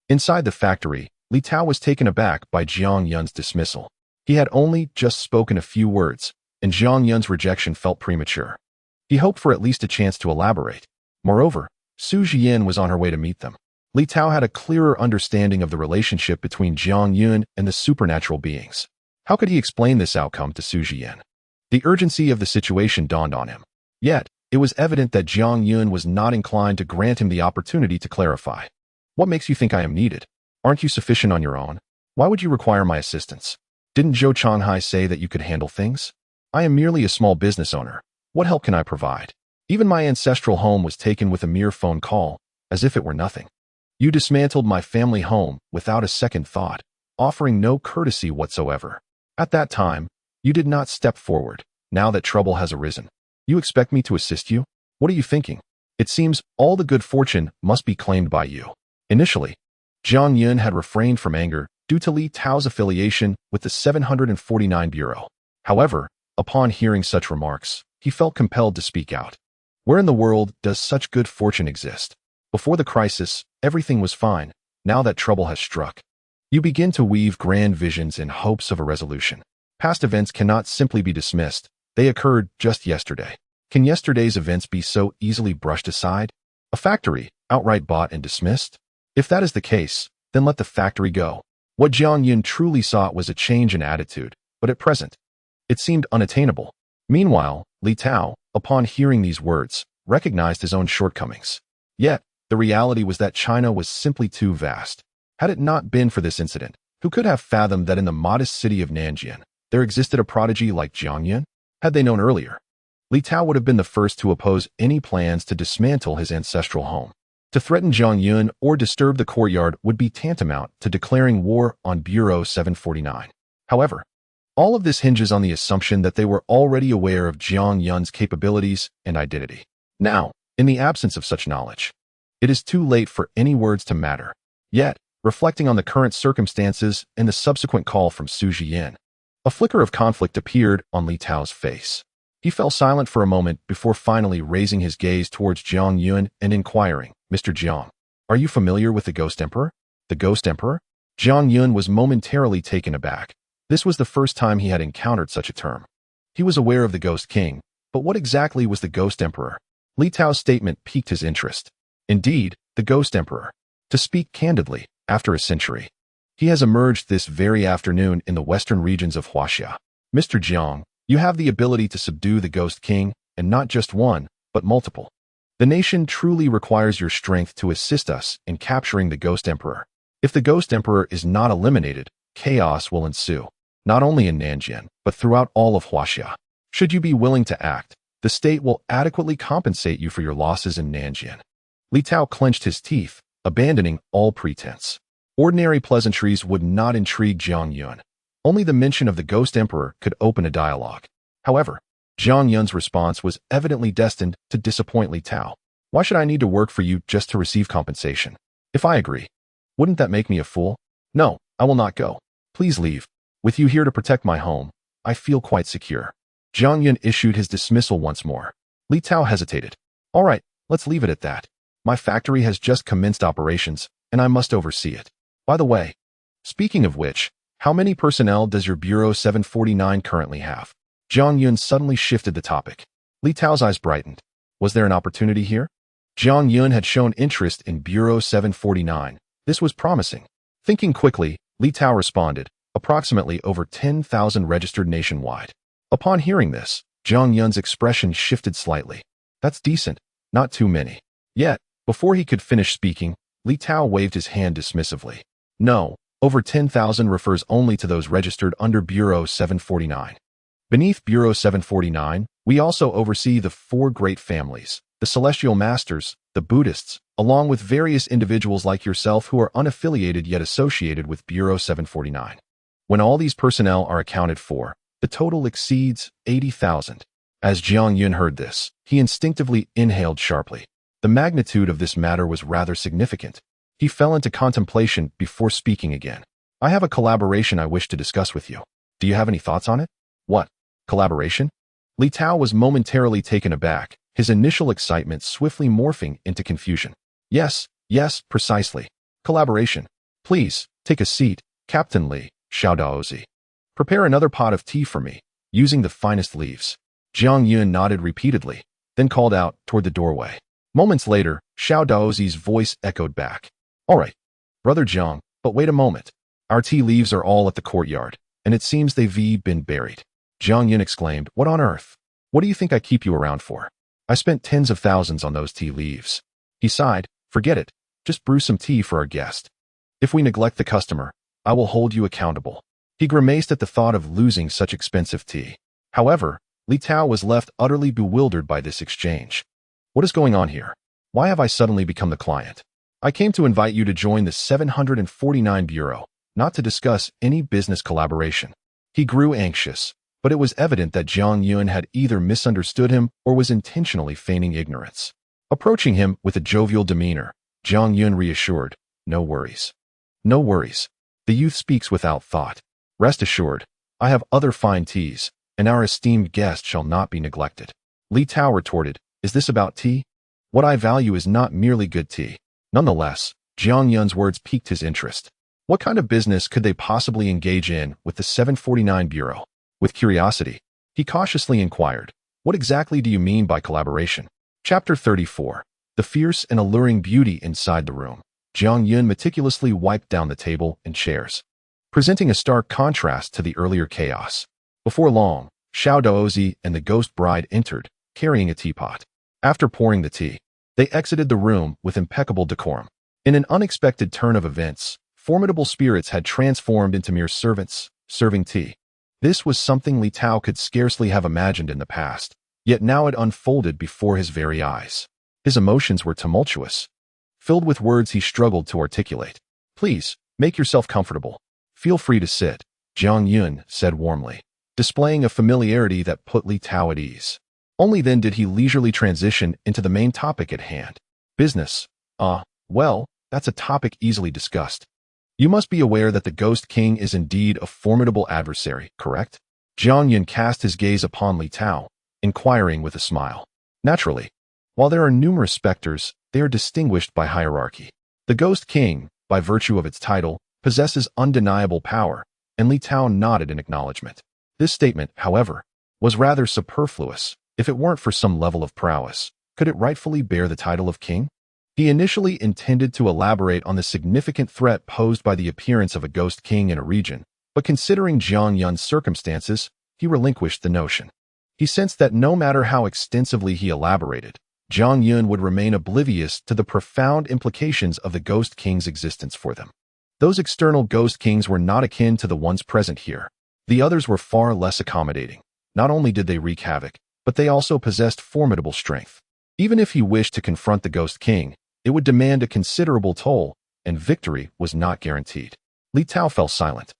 Inside the factory, Li Tao was taken aback by Jiang Yun's dismissal. He had only just spoken a few words, and Jiang Yun's rejection felt premature. He hoped for at least a chance to elaborate. Moreover, Su Jian was on her way to meet them. Li Tao had a clearer understanding of the relationship between Jiang Yun and the supernatural beings. How could he explain this outcome to Su Jian? The urgency of the situation dawned on him. Yet, it was evident that Jiang Yun was not inclined to grant him the opportunity to clarify. What makes you think I am needed? Aren't you sufficient on your own? Why would you require my assistance? Didn't Zhou Changhai say that you could handle things? I am merely a small business owner. What help can I provide? Even my ancestral home was taken with a mere phone call, as if it were nothing. You dismantled my family home without a second thought, offering no courtesy whatsoever. At that time, you did not step forward. Now that trouble has arisen, you expect me to assist you? What are you thinking? It seems all the good fortune must be claimed by you. Initially, Jiang Yun had refrained from anger due to Li Tao's affiliation with the 749 Bureau. However, upon hearing such remarks, he felt compelled to speak out. Where in the world does such good fortune exist? Before the crisis, everything was fine. Now that trouble has struck, you begin to weave grand visions in hopes of a resolution. Past events cannot simply be dismissed. They occurred just yesterday. Can yesterday's events be so easily brushed aside? A factory, outright bought and dismissed? If that is the case, then let the factory go. What Jiang Yun truly sought was a change in attitude, but at present, it seemed unattainable. Meanwhile, Li Tao, upon hearing these words, recognized his own shortcomings. Yet, the reality was that China was simply too vast. Had it not been for this incident, who could have fathomed that in the modest city of Nanjing, there existed a prodigy like Jiang Yun? Had they known earlier, Li Tao would have been the first to oppose any plans to dismantle his ancestral home. To threaten Jiang Yun or disturb the courtyard would be tantamount to declaring war on Bureau 749. However, all of this hinges on the assumption that they were already aware of Jiang Yun's capabilities and identity. Now, in the absence of such knowledge, it is too late for any words to matter. Yet, reflecting on the current circumstances and the subsequent call from Su Jian, a flicker of conflict appeared on Li Tao's face. He fell silent for a moment before finally raising his gaze towards Jiang Yun and inquiring, Mr. Jiang, are you familiar with the Ghost Emperor? The Ghost Emperor? Jiang Yun was momentarily taken aback. This was the first time he had encountered such a term. He was aware of the Ghost King, but what exactly was the Ghost Emperor? Li Tao's statement piqued his interest. Indeed, the Ghost Emperor. To speak candidly, after a century, he has emerged this very afternoon in the western regions of Huaxia. Mr. Jiang, you have the ability to subdue the Ghost King, and not just one, but multiple. The nation truly requires your strength to assist us in capturing the Ghost Emperor. If the Ghost Emperor is not eliminated, chaos will ensue, not only in Nanjing, but throughout all of Huaxia. Should you be willing to act, the state will adequately compensate you for your losses in Nanjing. Li Tao clenched his teeth, abandoning all pretense. Ordinary pleasantries would not intrigue Jiang Yun. Only the mention of the Ghost Emperor could open a dialogue. However, Jiang Yun's response was evidently destined to disappoint Li Tao. Why should I need to work for you just to receive compensation? If I agree, wouldn't that make me a fool? No, I will not go. Please leave. With you here to protect my home, I feel quite secure. Jiang Yun issued his dismissal once more. Li Tao hesitated. All right, let's leave it at that. My factory has just commenced operations, and I must oversee it. By the way, speaking of which, how many personnel does your Bureau 749 currently have? Jiang Yun suddenly shifted the topic. Li Tao's eyes brightened. Was there an opportunity here? Jiang Yun had shown interest in Bureau 749. This was promising. Thinking quickly, Li Tao responded, approximately over 10,000 registered nationwide. Upon hearing this, Jiang Yun's expression shifted slightly. That's decent, not too many. Yet, before he could finish speaking, Li Tao waved his hand dismissively. No, over 10,000 refers only to those registered under Bureau 749. Beneath Bureau 749, we also oversee the four great families, the Celestial Masters, the Buddhists, along with various individuals like yourself who are unaffiliated yet associated with Bureau 749. When all these personnel are accounted for, The total exceeds 80,000. As Jiang Yun heard this, he instinctively inhaled sharply. The magnitude of this matter was rather significant. He fell into contemplation before speaking again. I have a collaboration I wish to discuss with you. Do you have any thoughts on it? What? Collaboration? Li Tao was momentarily taken aback, his initial excitement swiftly morphing into confusion. Yes, precisely. Collaboration. Please, take a seat, Captain Li, Xiao Daozi. Prepare another pot of tea for me, using the finest leaves. Jiang Yun nodded repeatedly, then called out toward the doorway. Moments later, Xiao Daozi's voice echoed back. All right, Brother Jiang, but wait a moment. Our tea leaves are all at the courtyard, and it seems they've been buried. Jiang Yun exclaimed, What on earth? What do you think I keep you around for? I spent tens of thousands on those tea leaves. He sighed, Forget it, just brew some tea for our guest. If we neglect the customer, I will hold you accountable. He grimaced at the thought of losing such expensive tea. However, Li Tao was left utterly bewildered by this exchange. What is going on here? Why have I suddenly become the client? I came to invite you to join the 749 Bureau, not to discuss any business collaboration. He grew anxious, but it was evident that Jiang Yun had either misunderstood him or was intentionally feigning ignorance. Approaching him with a jovial demeanor, Jiang Yun reassured, No worries. No worries. The youth speaks without thought. Rest assured, I have other fine teas, and our esteemed guest shall not be neglected. Li Tao retorted, Is this about tea? What I value is not merely good tea. Nonetheless, Jiang Yun's words piqued his interest. What kind of business could they possibly engage in with the 749 Bureau? With curiosity, he cautiously inquired, What exactly do you mean by collaboration? Chapter 34. The fierce and alluring beauty inside the room. Jiang Yun meticulously wiped down the table and chairs, presenting a stark contrast to the earlier chaos. Before long, Xiao Daozi and the ghost bride entered, carrying a teapot. After pouring the tea, they exited the room with impeccable decorum. In an unexpected turn of events, formidable spirits had transformed into mere servants, serving tea. This was something Li Tao could scarcely have imagined in the past, yet now it unfolded before his very eyes. His emotions were tumultuous. Filled with words he struggled to articulate. Please, make yourself comfortable. Feel free to sit, Jiang Yun said warmly, displaying a familiarity that put Li Tao at ease. Only then did he leisurely transition into the main topic at hand. Business. Well, that's a topic easily discussed. You must be aware that the Ghost King is indeed a formidable adversary, correct? Jiang Yun cast his gaze upon Li Tao, inquiring with a smile. Naturally. While there are numerous specters, they are distinguished by hierarchy. The Ghost King, by virtue of its title, possesses undeniable power, and Li Tao nodded in acknowledgement. This statement, however, was rather superfluous. If it weren't for some level of prowess, could it rightfully bear the title of king? He initially intended to elaborate on the significant threat posed by the appearance of a Ghost King in a region, but considering Jiang Yun's circumstances, he relinquished the notion. He sensed that no matter how extensively he elaborated, Jiang Yun would remain oblivious to the profound implications of the Ghost King's existence for them. Those external Ghost Kings were not akin to the ones present here. The others were far less accommodating. Not only did they wreak havoc, but they also possessed formidable strength. Even if he wished to confront the Ghost King, it would demand a considerable toll, and victory was not guaranteed. Li Tao fell silent,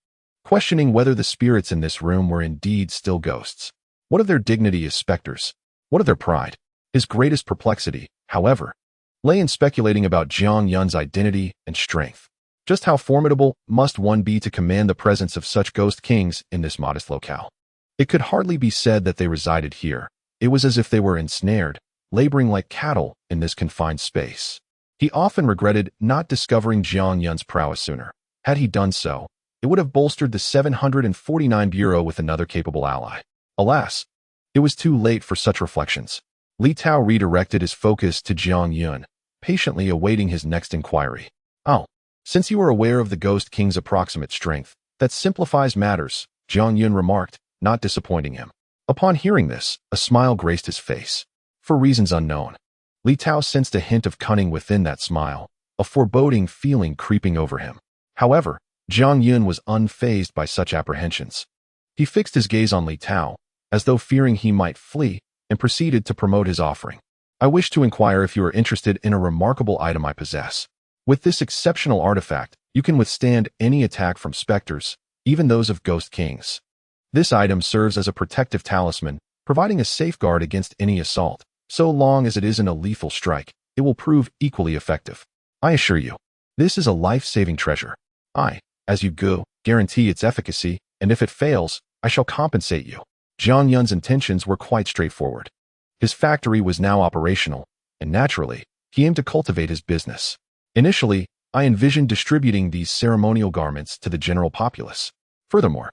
questioning whether the spirits in this room were indeed still ghosts. What of their dignity as specters? What of their pride? His greatest perplexity, however, lay in speculating about Jiang Yun's identity and strength. Just how formidable must one be to command the presence of such Ghost Kings in this modest locale? It could hardly be said that they resided here. It was as if they were ensnared, laboring like cattle in this confined space. He often regretted not discovering Jiang Yun's prowess sooner. Had he done so, it would have bolstered the 749 Bureau with another capable ally. Alas, it was too late for such reflections. Li Tao redirected his focus to Jiang Yun, patiently awaiting his next inquiry. Since you are aware of the Ghost King's approximate strength, that simplifies matters, Jiang Yun remarked, not disappointing him. Upon hearing this, a smile graced his face. For reasons unknown, Li Tao sensed a hint of cunning within that smile, a foreboding feeling creeping over him. However, Jiang Yun was unfazed by such apprehensions. He fixed his gaze on Li Tao, as though fearing he might flee, and proceeded to promote his offering. I wish to inquire if you are interested in a remarkable item I possess. With this exceptional artifact, you can withstand any attack from specters, even those of Ghost Kings. This item serves as a protective talisman, providing a safeguard against any assault. So long as it isn't a lethal strike, it will prove equally effective. I assure you, this is a life-saving treasure. As you go, guarantee its efficacy, and if it fails, I shall compensate you. Jiang Yun's intentions were quite straightforward. His factory was now operational, and naturally, he aimed to cultivate his business. Initially, I envisioned distributing these ceremonial garments to the general populace. Furthermore,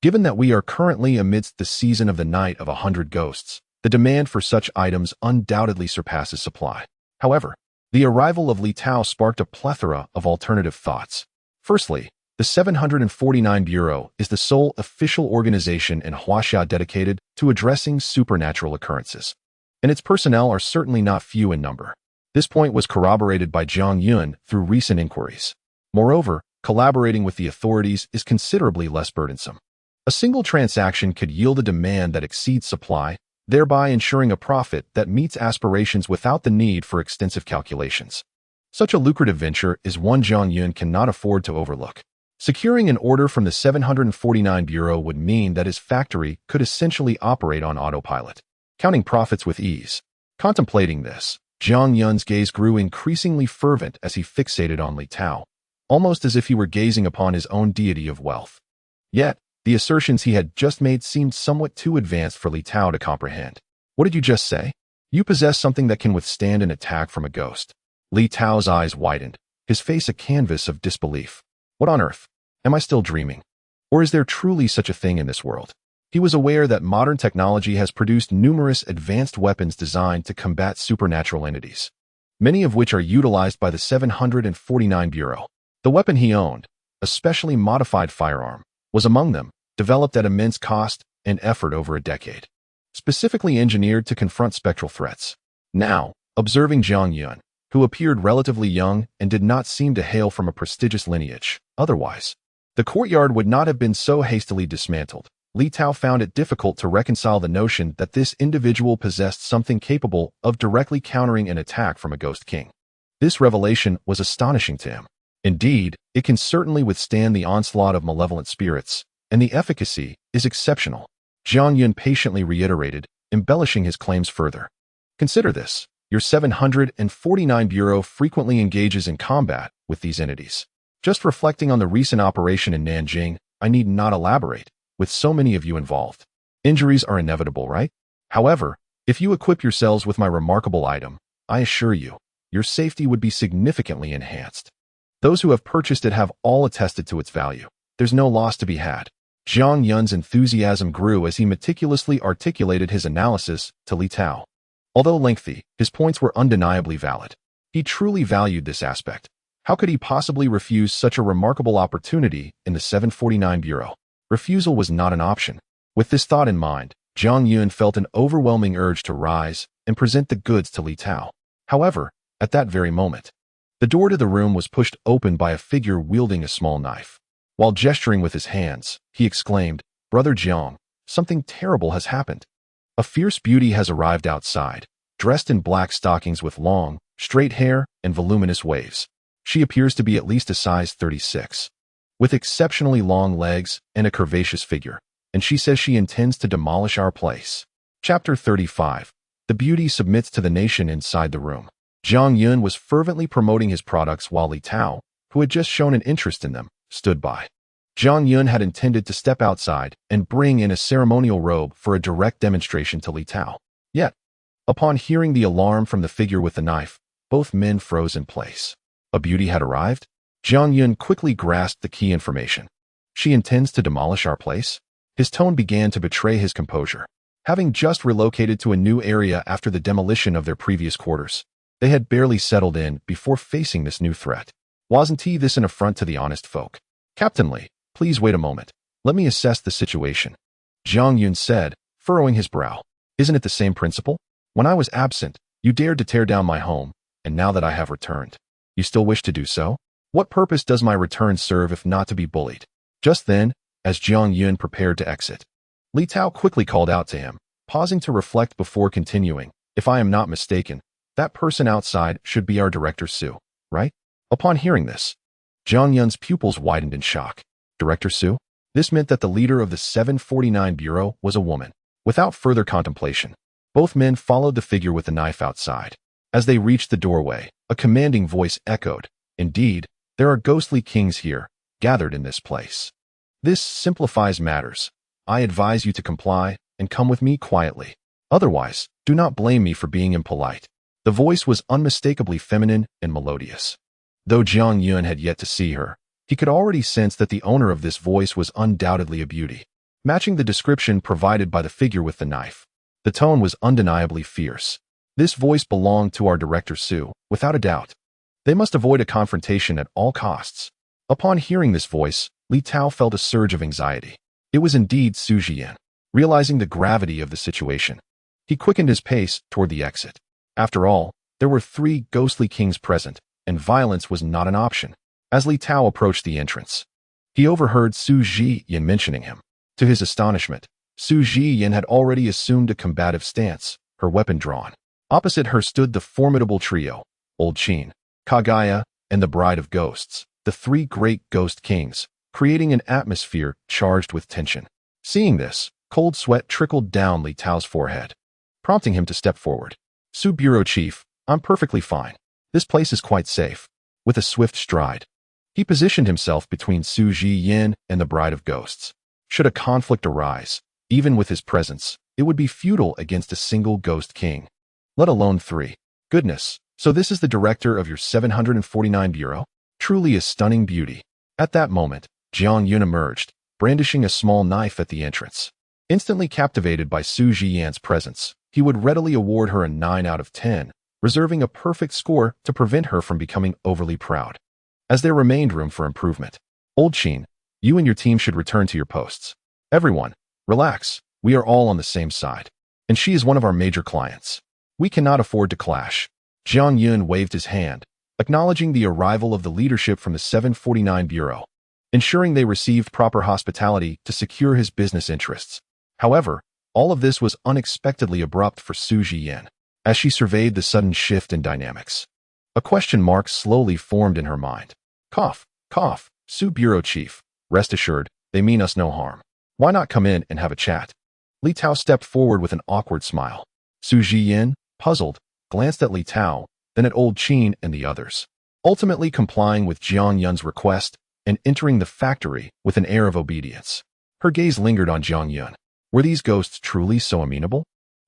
given that we are currently amidst the season of the Night of 100 Ghosts, the demand for such items undoubtedly surpasses supply. However, the arrival of Li Tao sparked a plethora of alternative thoughts. Firstly, the 749 Bureau is the sole official organization in Huaxia dedicated to addressing supernatural occurrences, and its personnel are certainly not few in number. This point was corroborated by Jiang Yun through recent inquiries. Moreover, collaborating with the authorities is considerably less burdensome. A single transaction could yield a demand that exceeds supply, thereby ensuring a profit that meets aspirations without the need for extensive calculations. Such a lucrative venture is one Jiang Yun cannot afford to overlook. Securing an order from the 749 Bureau would mean that his factory could essentially operate on autopilot, counting profits with ease. Contemplating this, Jiang Yun's gaze grew increasingly fervent as he fixated on Li Tao, almost as if he were gazing upon his own deity of wealth. Yet, the assertions he had just made seemed somewhat too advanced for Li Tao to comprehend. What did you just say? You possess something that can withstand an attack from a ghost. Li Tao's eyes widened, his face a canvas of disbelief. What on earth? Am I still dreaming? Or is there truly such a thing in this world? He was aware that modern technology has produced numerous advanced weapons designed to combat supernatural entities, many of which are utilized by the 749 Bureau. The weapon he owned, a specially modified firearm, was among them, developed at immense cost and effort over a decade, specifically engineered to confront spectral threats. Now, observing Jiang Yun, who appeared relatively young and did not seem to hail from a prestigious lineage, otherwise, the courtyard would not have been so hastily dismantled. Li Tao found it difficult to reconcile the notion that this individual possessed something capable of directly countering an attack from a ghost king. This revelation was astonishing to him. Indeed, it can certainly withstand the onslaught of malevolent spirits, and the efficacy is exceptional. Jiang Yun patiently reiterated, embellishing his claims further. Consider this. Your 749 Bureau frequently engages in combat with these entities. Just reflecting on the recent operation in Nanjing, I need not elaborate, with so many of you involved. Injuries are inevitable, right? However, if you equip yourselves with my remarkable item, I assure you, your safety would be significantly enhanced. Those who have purchased it have all attested to its value. There's no loss to be had. Jiang Yun's enthusiasm grew as he meticulously articulated his analysis to Li Tao. Although lengthy, his points were undeniably valid. He truly valued this aspect. How could he possibly refuse such a remarkable opportunity in the 749 Bureau? Refusal was not an option. With this thought in mind, Jiang Yun felt an overwhelming urge to rise and present the goods to Li Tao. However, at that very moment, the door to the room was pushed open by a figure wielding a small knife. While gesturing with his hands, he exclaimed, "Brother Jiang, something terrible has happened. A fierce beauty has arrived outside, dressed in black stockings with long, straight hair and voluminous waves. She appears to be at least a size 36, with exceptionally long legs and a curvaceous figure, and she says she intends to demolish our place." Chapter 35. The beauty submits to the nation inside the room. Jiang Yun was fervently promoting his products while Li Tao, who had just shown an interest in them, stood by. Jiang Yun had intended to step outside and bring in a ceremonial robe for a direct demonstration to Li Tao. Yet, upon hearing the alarm from the figure with the knife, both men froze in place. A beauty had arrived? Jiang Yun quickly grasped the key information. She intends to demolish our place? His tone began to betray his composure. Having just relocated to a new area after the demolition of their previous quarters, they had barely settled in before facing this new threat. Wasn't this an affront to the honest folk? "Captain Li, please wait a moment. Let me assess the situation," Jiang Yun said, furrowing his brow. "Isn't it the same principle? When I was absent, you dared to tear down my home, and now that I have returned, you still wish to do so? What purpose does my return serve if not to be bullied?" Just then, as Jiang Yun prepared to exit, Li Tao quickly called out to him, pausing to reflect before continuing, "If I am not mistaken, that person outside should be our Director Su, right?" Upon hearing this, Jiang Yun's pupils widened in shock. "Director Su? This meant that the leader of the 749 Bureau was a woman. Without further contemplation, both men followed the figure with the knife outside. As they reached the doorway, a commanding voice echoed, "Indeed, there are ghostly kings here, gathered in this place. This simplifies matters. I advise you to comply and come with me quietly. Otherwise, do not blame me for being impolite." The voice was unmistakably feminine and melodious. Though Jiang Yun had yet to see her, he could already sense that the owner of this voice was undoubtedly a beauty. Matching the description provided by the figure with the knife, the tone was undeniably fierce. This voice belonged to our director Su, without a doubt. They must avoid a confrontation at all costs. Upon hearing this voice, Li Tao felt a surge of anxiety. It was indeed Su Jian. Realizing the gravity of the situation, he quickened his pace toward the exit. After all, there were 3 ghostly kings present, and violence was not an option. As Li Tao approached the entrance, he overheard Su Jian mentioning him. To his astonishment, Su Jian had already assumed a combative stance, her weapon drawn. Opposite her stood the formidable trio, Old Qin, Kagaya, and the Bride of Ghosts, the 3 great ghost kings, creating an atmosphere charged with tension. Seeing this, cold sweat trickled down Li Tao's forehead, prompting him to step forward. "Su Bureau Chief, I'm perfectly fine. This place is quite safe." With a swift stride, he positioned himself between Su Jian and the Bride of Ghosts. Should a conflict arise, even with his presence, it would be futile against a single ghost king, let alone 3. Goodness, so this is the director of your 749 Bureau? Truly a stunning beauty. At that moment, Jiang Yun emerged, brandishing a small knife at the entrance. Instantly captivated by Su Jian's presence, he would readily award her a 9 out of 10, reserving a perfect score to prevent her from becoming overly proud. As there remained room for improvement, Old Qin, you and your team should return to your posts. Everyone, relax. We are all on the same side. And she is one of our major clients. We cannot afford to clash. Jiang Yun waved his hand, acknowledging the arrival of the leadership from the 749 Bureau, ensuring they received proper hospitality to secure his business interests. However, all of this was unexpectedly abrupt for Su Jian. As she surveyed the sudden shift in dynamics, a question mark slowly formed in her mind. Cough, cough, Su Bureau Chief. Rest assured, they mean us no harm. Why not come in and have a chat? Li Tao stepped forward with an awkward smile. Su Jian, puzzled, glanced at Li Tao, then at Old Qin and the others, ultimately complying with Jiang Yun's request and entering the factory with an air of obedience. Her gaze lingered on Jiang Yun. Were these ghosts truly so amenable?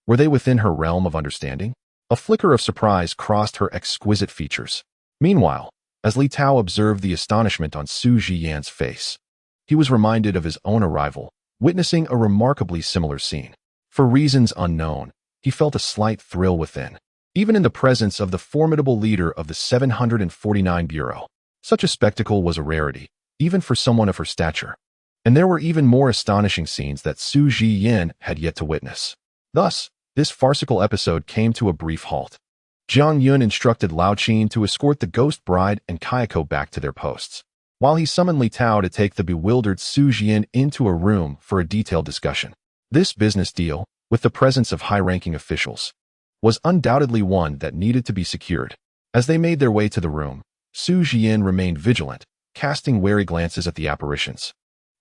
Were they within her realm of understanding? A flicker of surprise crossed her exquisite features. Meanwhile, as Li Tao observed the astonishment on Su Jian's face, he was reminded of his own arrival, witnessing a remarkably similar scene. For reasons unknown, he felt a slight thrill within. Even in the presence of the formidable leader of the 749 Bureau, such a spectacle was a rarity, even for someone of her stature. And there were even more astonishing scenes that Su Jian had yet to witness. Thus, this farcical episode came to a brief halt. Jiang Yun instructed Lao Qin to escort the ghost bride and Kayako back to their posts, while he summoned Li Tao to take the bewildered Su Jian into a room for a detailed discussion. This business deal, with the presence of high-ranking officials, was undoubtedly one that needed to be secured. As they made their way to the room, Su Jian remained vigilant, casting wary glances at the apparitions,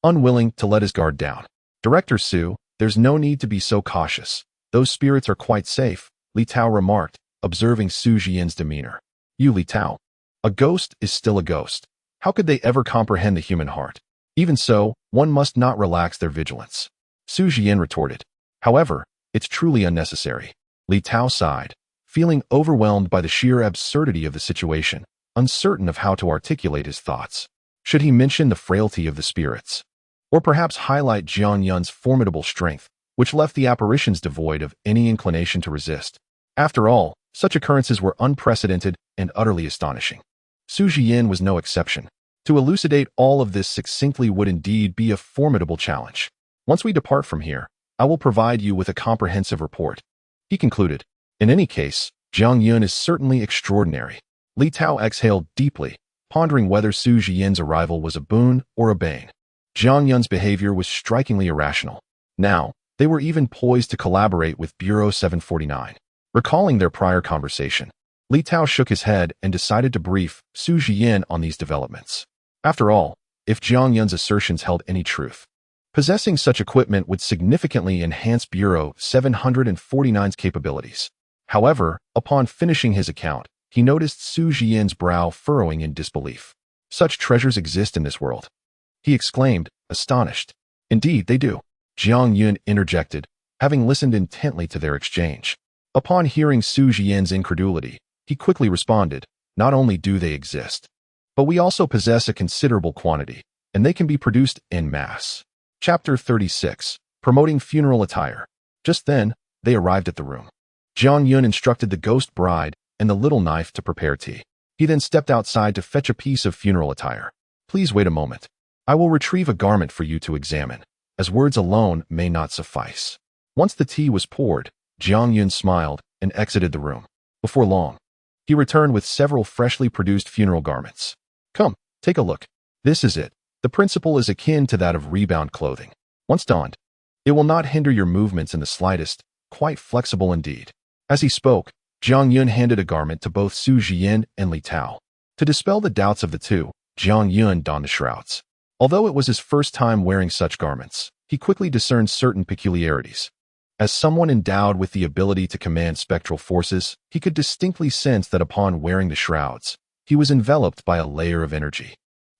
unwilling to let his guard down. "Director Su, there's no need to be so cautious. Those spirits are quite safe," Li Tao remarked, observing Su Jian's demeanor. "You, Li Tao. A ghost is still a ghost. How could they ever comprehend the human heart? Even so, one must not relax their vigilance," Su Jian retorted. "However, it's truly unnecessary." Li Tao sighed, feeling overwhelmed by the sheer absurdity of the situation, uncertain of how to articulate his thoughts. Should he mention the frailty of the spirits? Or perhaps highlight Jiang Yun's formidable strength, which left the apparitions devoid of any inclination to resist? After all, such occurrences were unprecedented and utterly astonishing. Su Jian was no exception. To elucidate all of this succinctly would indeed be a formidable challenge. "Once we depart from here, I will provide you with a comprehensive report," he concluded. In any case, Jiang Yun is certainly extraordinary. Li Tao exhaled deeply, pondering whether Su Jian's arrival was a boon or a bane. Jiang Yun's behavior was strikingly irrational. Now, they were even poised to collaborate with Bureau 749. Recalling their prior conversation, Li Tao shook his head and decided to brief Su Jian on these developments. After all, if Jiang Yun's assertions held any truth, Possessing such equipment would significantly enhance Bureau 749's capabilities. However, upon finishing his account, he noticed Su Jian's brow furrowing in disbelief. Such treasures exist in this world, he exclaimed, astonished. Indeed, they do, Jiang Yun interjected, having listened intently to their exchange. Upon hearing Su Jian's incredulity, he quickly responded, not only do they exist, but we also possess a considerable quantity, and they can be produced en masse. Chapter 36. Promoting Funeral Attire. Just then, they arrived at the room. Jiang Yun instructed the ghost bride and the little knife to prepare tea. He then stepped outside to fetch a piece of funeral attire. Please wait a moment. I will retrieve a garment for you to examine, as words alone may not suffice. Once the tea was poured, Jiang Yun smiled and exited the room. Before long, he returned with several freshly produced funeral garments. Come, take a look. This is it. The principle is akin to that of rebound clothing. Once donned, it will not hinder your movements in the slightest, quite flexible indeed. As he spoke, Jiang Yun handed a garment to both Su Jian and Li Tao. To dispel the doubts of the two, Jiang Yun donned the shrouds. Although it was his first time wearing such garments, he quickly discerned certain peculiarities. As someone endowed with the ability to command spectral forces, he could distinctly sense that upon wearing the shrouds, he was enveloped by a layer of energy,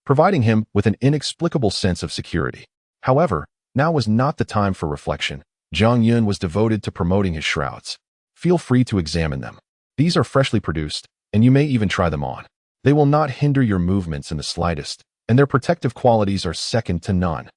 providing him with an inexplicable sense of security. However, now was not the time for reflection. Jiang Yun was devoted to promoting his shrouds. Feel free to examine them. These are freshly produced, and you may even try them on. They will not hinder your movements in the slightest, and their protective qualities are second to none,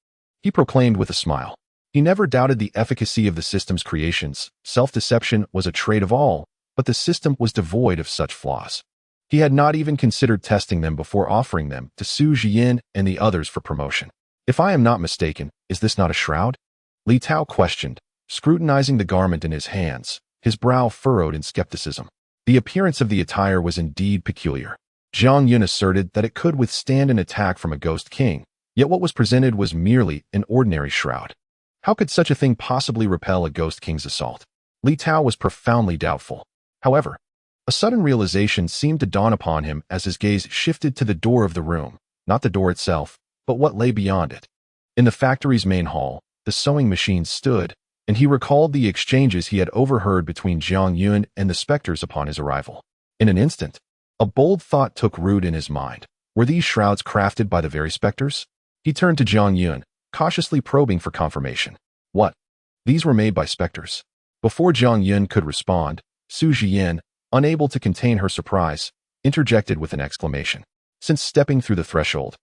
he proclaimed with a smile. He never doubted the efficacy of the system's creations. Self-deception was a trait of all, but the system was devoid of such flaws. He had not even considered testing them before offering them to Su Jian and the others for promotion. If I am not mistaken, is this not a shroud? Li Tao questioned, scrutinizing the garment in his hands, his brow furrowed in skepticism. The appearance of the attire was indeed peculiar. Jiang Yun asserted that it could withstand an attack from a ghost king, yet what was presented was merely an ordinary shroud. How could such a thing possibly repel a ghost king's assault? Li Tao was profoundly doubtful. However, a sudden realization seemed to dawn upon him as his gaze shifted to the door of the room, not the door itself, but what lay beyond it. In the factory's main hall, the sewing machine stood, and he recalled the exchanges he had overheard between Jiang Yun and the specters upon his arrival. In an instant, a bold thought took root in his mind. Were these shrouds crafted by the very specters? He turned to Jiang Yun, cautiously probing for confirmation. What? These were made by specters. Before Jiang Yun could respond, Su Jian, unable to contain her surprise, interjected with an exclamation. Since stepping through the threshold,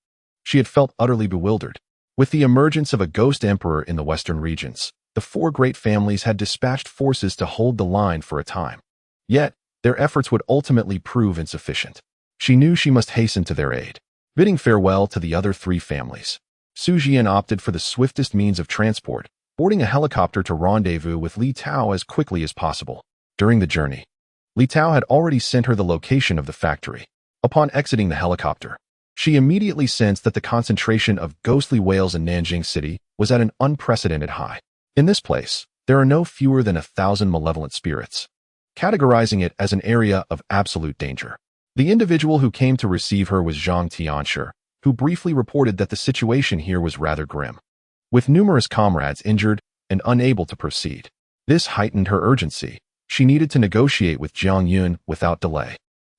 she had felt utterly bewildered. With the emergence of a ghost emperor in the western regions, the four great families had dispatched forces to hold the line for a time. Yet, their efforts would ultimately prove insufficient. She knew she must hasten to their aid. Bidding farewell to the other three families, Su Jian opted for the swiftest means of transport, boarding a helicopter to rendezvous with Li Tao as quickly as possible. During the journey, Li Tao had already sent her the location of the factory. Upon exiting the helicopter, she immediately sensed that the concentration of ghostly whales in Nanjing City was at an unprecedented high. In this place, there are no fewer than 1,000 malevolent spirits, categorizing it as an area of absolute danger. The individual who came to receive her was Zhang Tianshi, who briefly reported that the situation here was rather grim, with numerous comrades injured and unable to proceed. This heightened her urgency. She needed to negotiate with Jiang Yun without delay.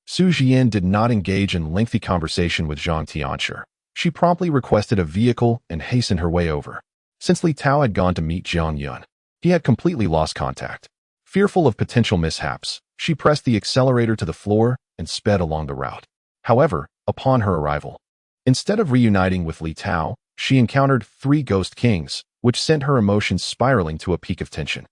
Su Jian did not engage in lengthy conversation with Zhang Tianshi. She promptly requested a vehicle and hastened her way over. Since Li Tao had gone to meet Jiang Yun, he had completely lost contact. Fearful of potential mishaps, she pressed the accelerator to the floor and sped along the route. However, upon her arrival, instead of reuniting with Li Tao, she encountered three ghost kings, which sent her emotions spiraling to a peak of tension.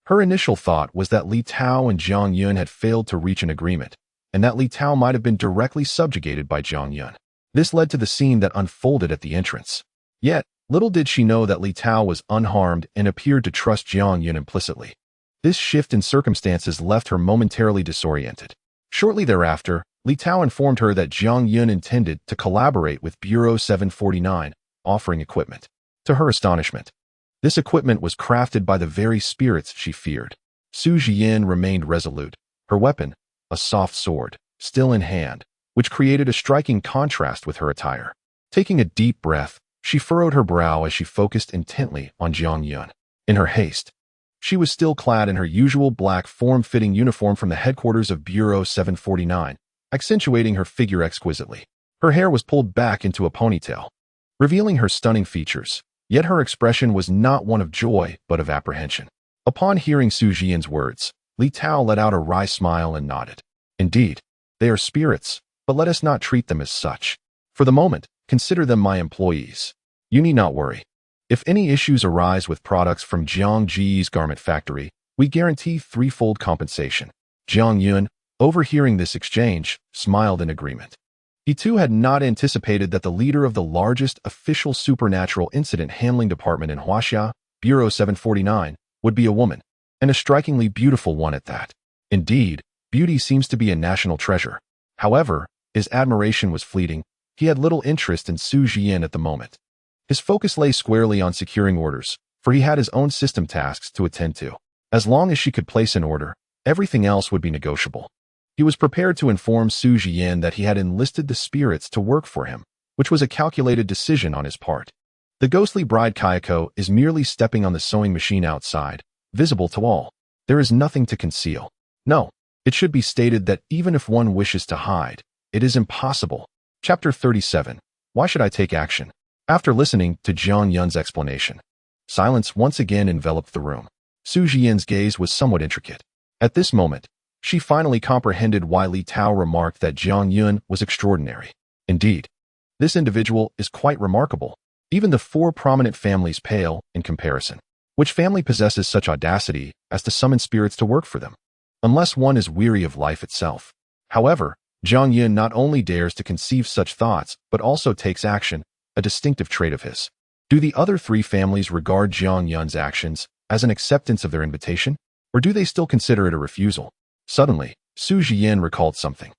Her initial thought was that Li Tao and Jiang Yun had failed to reach an agreement, and that Li Tao might have been directly subjugated by Jiang Yun. This led to the scene that unfolded at the entrance. Yet, little did she know that Li Tao was unharmed and appeared to trust Jiang Yun implicitly. This shift in circumstances left her momentarily disoriented. Shortly thereafter, Li Tao informed her that Jiang Yun intended to collaborate with Bureau 749, offering equipment. To her astonishment, this equipment was crafted by the very spirits she feared. Su Jian remained resolute, her weapon, a soft sword, still in hand, which created a striking contrast with her attire. Taking a deep breath, She furrowed her brow as she focused intently on Jiang Yun. In her haste, she was still clad in her usual black form-fitting uniform from the headquarters of Bureau 749, accentuating her figure exquisitely. Her hair was pulled back into a ponytail, revealing her stunning features, yet her expression was not one of joy but of apprehension. Upon hearing Su Jian's words, Li Tao let out a wry smile and nodded. Indeed, they are spirits, but let us not treat them as such. For the moment, consider them my employees. You need not worry. If any issues arise with products from Jiang Ji's garment factory, we guarantee threefold compensation. Jiang Yun, overhearing this exchange, smiled in agreement. He too had not anticipated that the leader of the largest official supernatural incident handling department in Huaxia, Bureau 749, would be a woman, and a strikingly beautiful one at that. Indeed, beauty seems to be a national treasure. However, his admiration was fleeting. He had little interest in Su Jian at the moment. His focus lay squarely on securing orders, for he had his own system tasks to attend to. As long as she could place an order, everything else would be negotiable. He was prepared to inform Su Jian that he had enlisted the spirits to work for him, which was a calculated decision on his part. The ghostly bride Kayako is merely stepping on the sewing machine outside, visible to all. There is nothing to conceal. No, it should be stated that even if one wishes to hide, it is impossible. Chapter 37. Why should I take action? After listening to Jiang Yun's explanation, silence once again enveloped the room. Su Jian's gaze was somewhat intricate. At this moment, she finally comprehended why Li Tao remarked that Jiang Yun was extraordinary. Indeed, this individual is quite remarkable. Even the four prominent families pale in comparison. Which family possesses such audacity as to summon spirits to work for them? Unless one is weary of life itself. However, Jiang Yun not only dares to conceive such thoughts, but also takes action, a distinctive trait of his. Do the other three families regard Jiang Yun's actions as an acceptance of their invitation, or do they still consider it a refusal? Suddenly, Su Jian recalled something.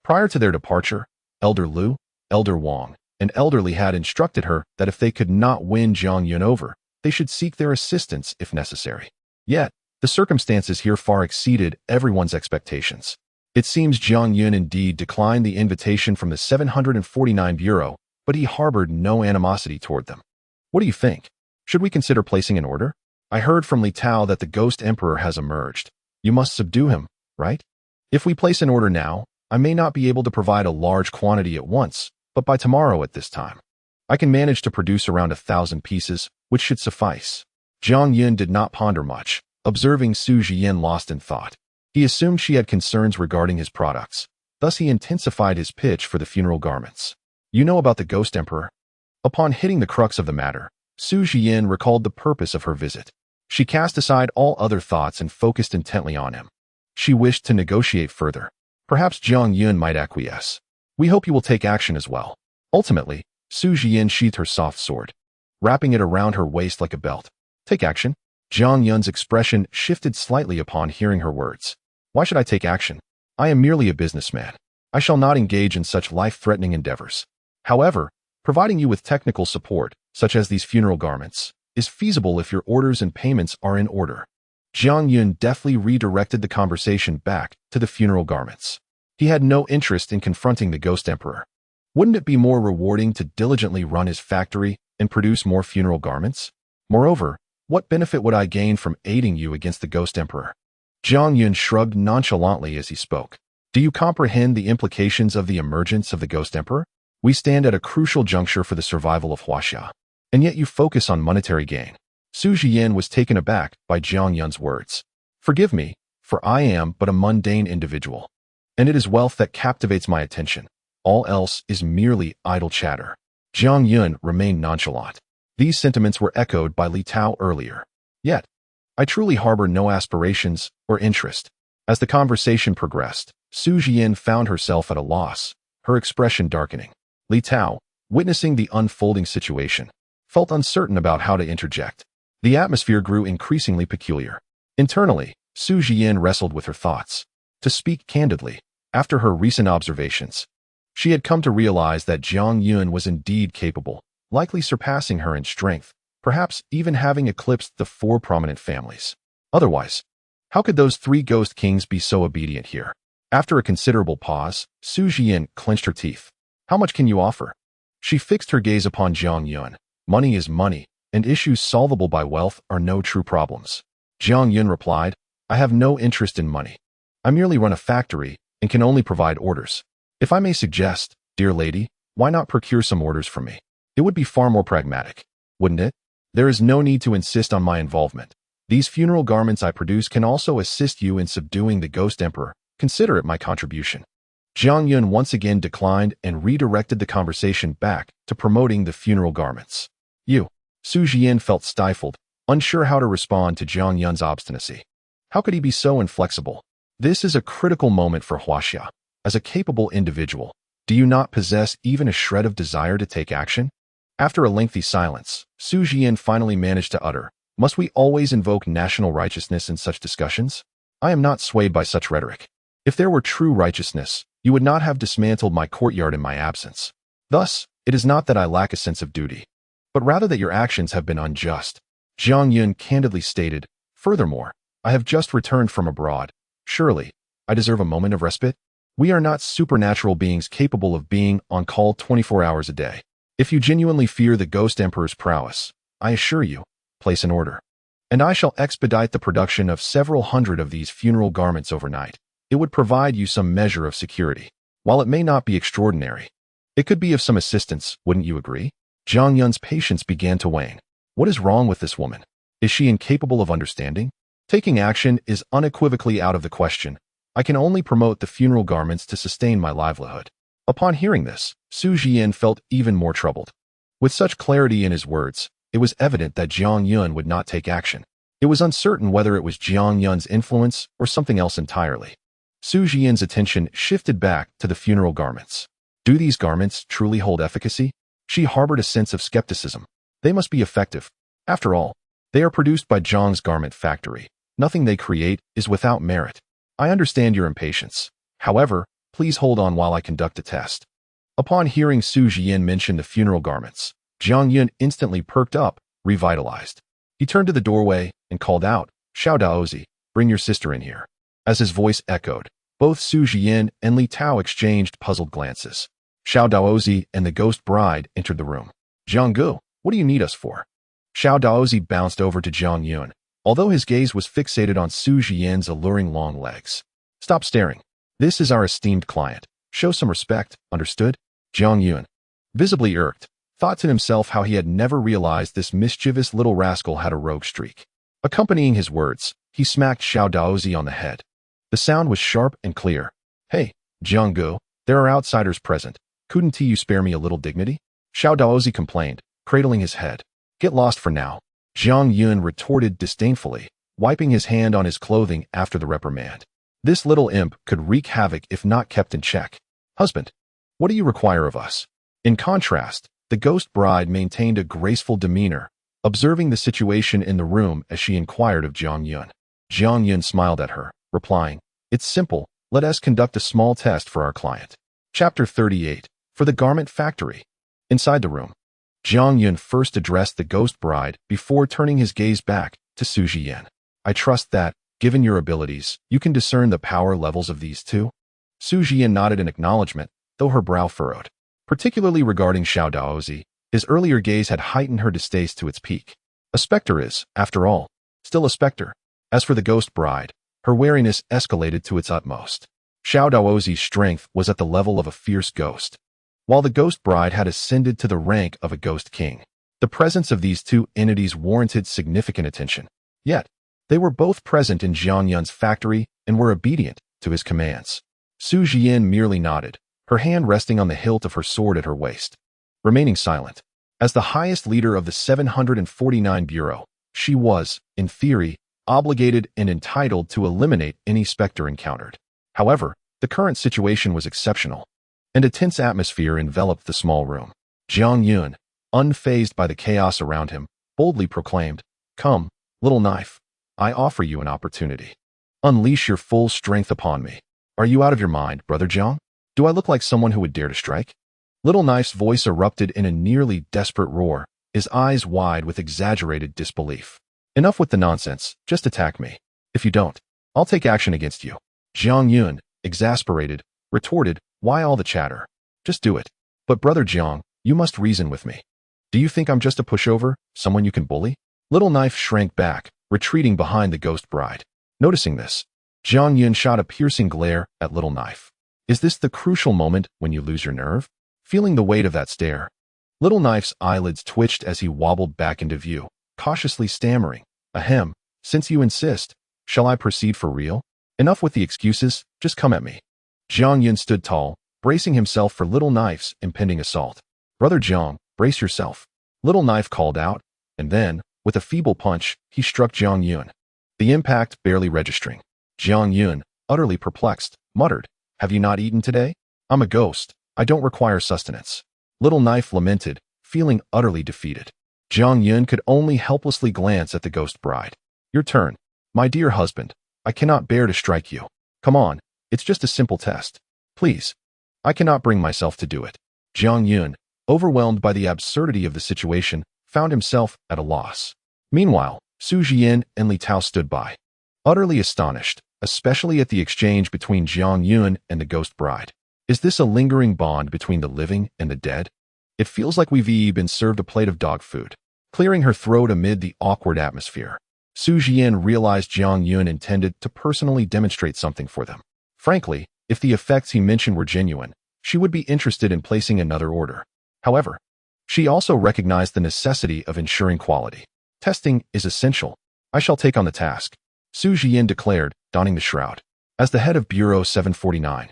Prior to their departure, Elder Lu, Elder Wang, and Elder Li had instructed her that if they could not win Jiang Yun over, they should seek their assistance if necessary. Yet, the circumstances here far exceeded everyone's expectations. It seems Jiang Yun indeed declined the invitation from the 749 Bureau, but he harbored no animosity toward them. What do you think? Should we consider placing an order? I heard from Li Tao that the Ghost Emperor has emerged. You must subdue him, right? If we place an order now, I may not be able to provide a large quantity at once, but by tomorrow at this time, I can manage to produce around 1,000 pieces, which should suffice. Jiang Yun did not ponder much, observing Su Jian lost in thought. He assumed she had concerns regarding his products. Thus he intensified his pitch for the funeral garments. You know about the Ghost Emperor? Upon hitting the crux of the matter, Su Jian recalled the purpose of her visit. She cast aside all other thoughts and focused intently on him. She wished to negotiate further. Perhaps Jiang Yun might acquiesce. We hope you will take action as well. Ultimately, Su Jian sheathed her soft sword, wrapping it around her waist like a belt. Take action? Jiang Yun's expression shifted slightly upon hearing her words. Why should I take action? I am merely a businessman. I shall not engage in such life-threatening endeavors. However, providing you with technical support, such as these funeral garments, is feasible if your orders and payments are in order. Jiang Yun deftly redirected the conversation back to the funeral garments. He had no interest in confronting the Ghost Emperor. Wouldn't it be more rewarding to diligently run his factory and produce more funeral garments? Moreover, what benefit would I gain from aiding you against the Ghost Emperor? Jiang Yun shrugged nonchalantly as he spoke. Do you comprehend the implications of the emergence of the Ghost Emperor? We stand at a crucial juncture for the survival of Huaxia, and yet you focus on monetary gain. Su Jian was taken aback by Jiang Yun's words. Forgive me, for I am but a mundane individual, and it is wealth that captivates my attention. All else is merely idle chatter. Jiang Yun remained nonchalant. These sentiments were echoed by Li Tao earlier. Yet, I truly harbor no aspirations or interest. As the conversation progressed, Su Jian found herself at a loss, her expression darkening. Li Tao, witnessing the unfolding situation, felt uncertain about how to interject. The atmosphere grew increasingly peculiar. Internally, Su Jian wrestled with her thoughts. To speak candidly, after her recent observations, she had come to realize that Jiang Yun was indeed capable, likely surpassing her in strength, perhaps even having eclipsed the four prominent families. Otherwise, how could those three ghost kings be so obedient here? After a considerable pause, Su Jian clenched her teeth. How much can you offer? She fixed her gaze upon Jiang Yun, Money is money, and issues solvable by wealth are no true problems. Jiang Yun replied, I have no interest in money. I merely run a factory and can only provide orders. If I may suggest, dear lady, why not procure some orders from me? It would be far more pragmatic, wouldn't it? There is no need to insist on my involvement. These funeral garments I produce can also assist you in subduing the Ghost Emperor. Consider it my contribution. Jiang Yun once again declined and redirected the conversation back to promoting the funeral garments. Su Jian felt stifled, unsure how to respond to Jiang Yun's obstinacy. How could he be so inflexible? This is a critical moment for Huaxia. As a capable individual, do you not possess even a shred of desire to take action? After a lengthy silence, Su Jian finally managed to utter, must we always invoke national righteousness in such discussions? I am not swayed by such rhetoric. If there were true righteousness, you would not have dismantled my courtyard in my absence. Thus, it is not that I lack a sense of duty, but rather that your actions have been unjust. Jiang Yun candidly stated, furthermore, I have just returned from abroad. Surely, I deserve a moment of respite? We are not supernatural beings capable of being on call 24 hours a day. If you genuinely fear the Ghost Emperor's prowess, I assure you, place an order. And I shall expedite the production of several hundred of these funeral garments overnight. It would provide you some measure of security. While it may not be extraordinary, it could be of some assistance, wouldn't you agree? Jiang Yun's patience began to wane. What is wrong with this woman? Is she incapable of understanding? Taking action is unequivocally out of the question. I can only promote the funeral garments to sustain my livelihood. Upon hearing this, Su Jian felt even more troubled. With such clarity in his words, it was evident that Jiang Yun would not take action. It was uncertain whether it was Jiang Yun's influence or something else entirely. Su Jian's attention shifted back to the funeral garments. Do these garments truly hold efficacy? She harbored a sense of skepticism. They must be effective. After all, they are produced by Zhang's garment factory. Nothing they create is without merit. I understand your impatience. However, please hold on while I conduct a test. Upon hearing Su Jian mention the funeral garments, Jiang Yun instantly perked up, revitalized. He turned to the doorway and called out, Xiao Daozi, bring your sister in here. As his voice echoed, both Su Jian and Li Tao exchanged puzzled glances. Xiao Daozi and the ghost bride entered the room. Jiang Gu, what do you need us for? Xiao Daozi bounced over to Jiang Yun, although his gaze was fixated on Su Jian's alluring long legs. Stop staring. This is our esteemed client. Show some respect, understood? Jiang Yun, visibly irked, thought to himself how he had never realized this mischievous little rascal had a rogue streak. Accompanying his words, he smacked Xiao Daozi on the head. The sound was sharp and clear. Hey, Jiang Gu, there are outsiders present. Couldn't you spare me a little dignity? Xiao Daozi complained, cradling his head. Get lost for now. Jiang Yun retorted disdainfully, wiping his hand on his clothing after the reprimand. This little imp could wreak havoc if not kept in check. Husband, what do you require of us? In contrast, the ghost bride maintained a graceful demeanor, observing the situation in the room as she inquired of Jiang Yun. Jiang Yun smiled at her, replying, It's simple, let us conduct a small test for our client. Chapter 38, for the garment factory. Inside the room, Jiang Yun first addressed the ghost bride before turning his gaze back to Su Jian. I trust that, given your abilities, you can discern the power levels of these two? Su Jian nodded in acknowledgement, though her brow furrowed. Particularly regarding Xiao Daozi, his earlier gaze had heightened her distaste to its peak. A specter is, after all, still a specter. As for the ghost bride, her wariness escalated to its utmost. Xiao Daozi's strength was at the level of a fierce ghost, while the ghost bride had ascended to the rank of a ghost king. The presence of these two entities warranted significant attention. Yet, they were both present in Jiang Yun's factory and were obedient to his commands. Su Jian merely nodded, her hand resting on the hilt of her sword at her waist, remaining silent. As the highest leader of the 749 Bureau, she was, in theory, obligated and entitled to eliminate any specter encountered. However, the current situation was exceptional, and a tense atmosphere enveloped the small room. Jiang Yun, unfazed by the chaos around him, boldly proclaimed, Come, little knife, I offer you an opportunity. Unleash your full strength upon me. Are you out of your mind, Brother Jiang? Do I look like someone who would dare to strike? Little Knife's voice erupted in a nearly desperate roar, his eyes wide with exaggerated disbelief. Enough with the nonsense, just attack me. If you don't, I'll take action against you. Jiang Yun, exasperated, retorted, Why all the chatter? Just do it. But Brother Jiang, you must reason with me. Do you think I'm just a pushover, someone you can bully? Little Knife shrank back, retreating behind the ghost bride. Noticing this, Jiang Yun shot a piercing glare at Little Knife. Is this the crucial moment when you lose your nerve? Feeling the weight of that stare, Little Knife's eyelids twitched as he wobbled back into view, cautiously stammering, "Ahem, since you insist, shall I proceed for real? Enough with the excuses, just come at me." Jiang Yun stood tall, bracing himself for Little Knife's impending assault. "Brother Jiang, brace yourself," Little Knife called out, and then, with a feeble punch, he struck Jiang Yun. The impact barely registering. Jiang Yun, utterly perplexed, muttered, "Have you not eaten today? I'm a ghost. I don't require sustenance." Little Knife lamented, feeling utterly defeated. Jiang Yun could only helplessly glance at the ghost bride. "Your turn. My dear husband, I cannot bear to strike you. Come on, it's just a simple test. Please." "I cannot bring myself to do it." Jiang Yun, overwhelmed by the absurdity of the situation, found himself at a loss. Meanwhile, Su Jian and Li Tao stood by, utterly astonished, especially at the exchange between Jiang Yun and the ghost bride. Is this a lingering bond between the living and the dead? It feels like we've been served a plate of dog food. Clearing her throat amid the awkward atmosphere, Su Jian realized Jiang Yun intended to personally demonstrate something for them. Frankly, if the effects he mentioned were genuine, she would be interested in placing another order. However, she also recognized the necessity of ensuring quality. "Testing is essential. I shall take on the task," Su Jian declared, donning the shroud. As the head of Bureau 749,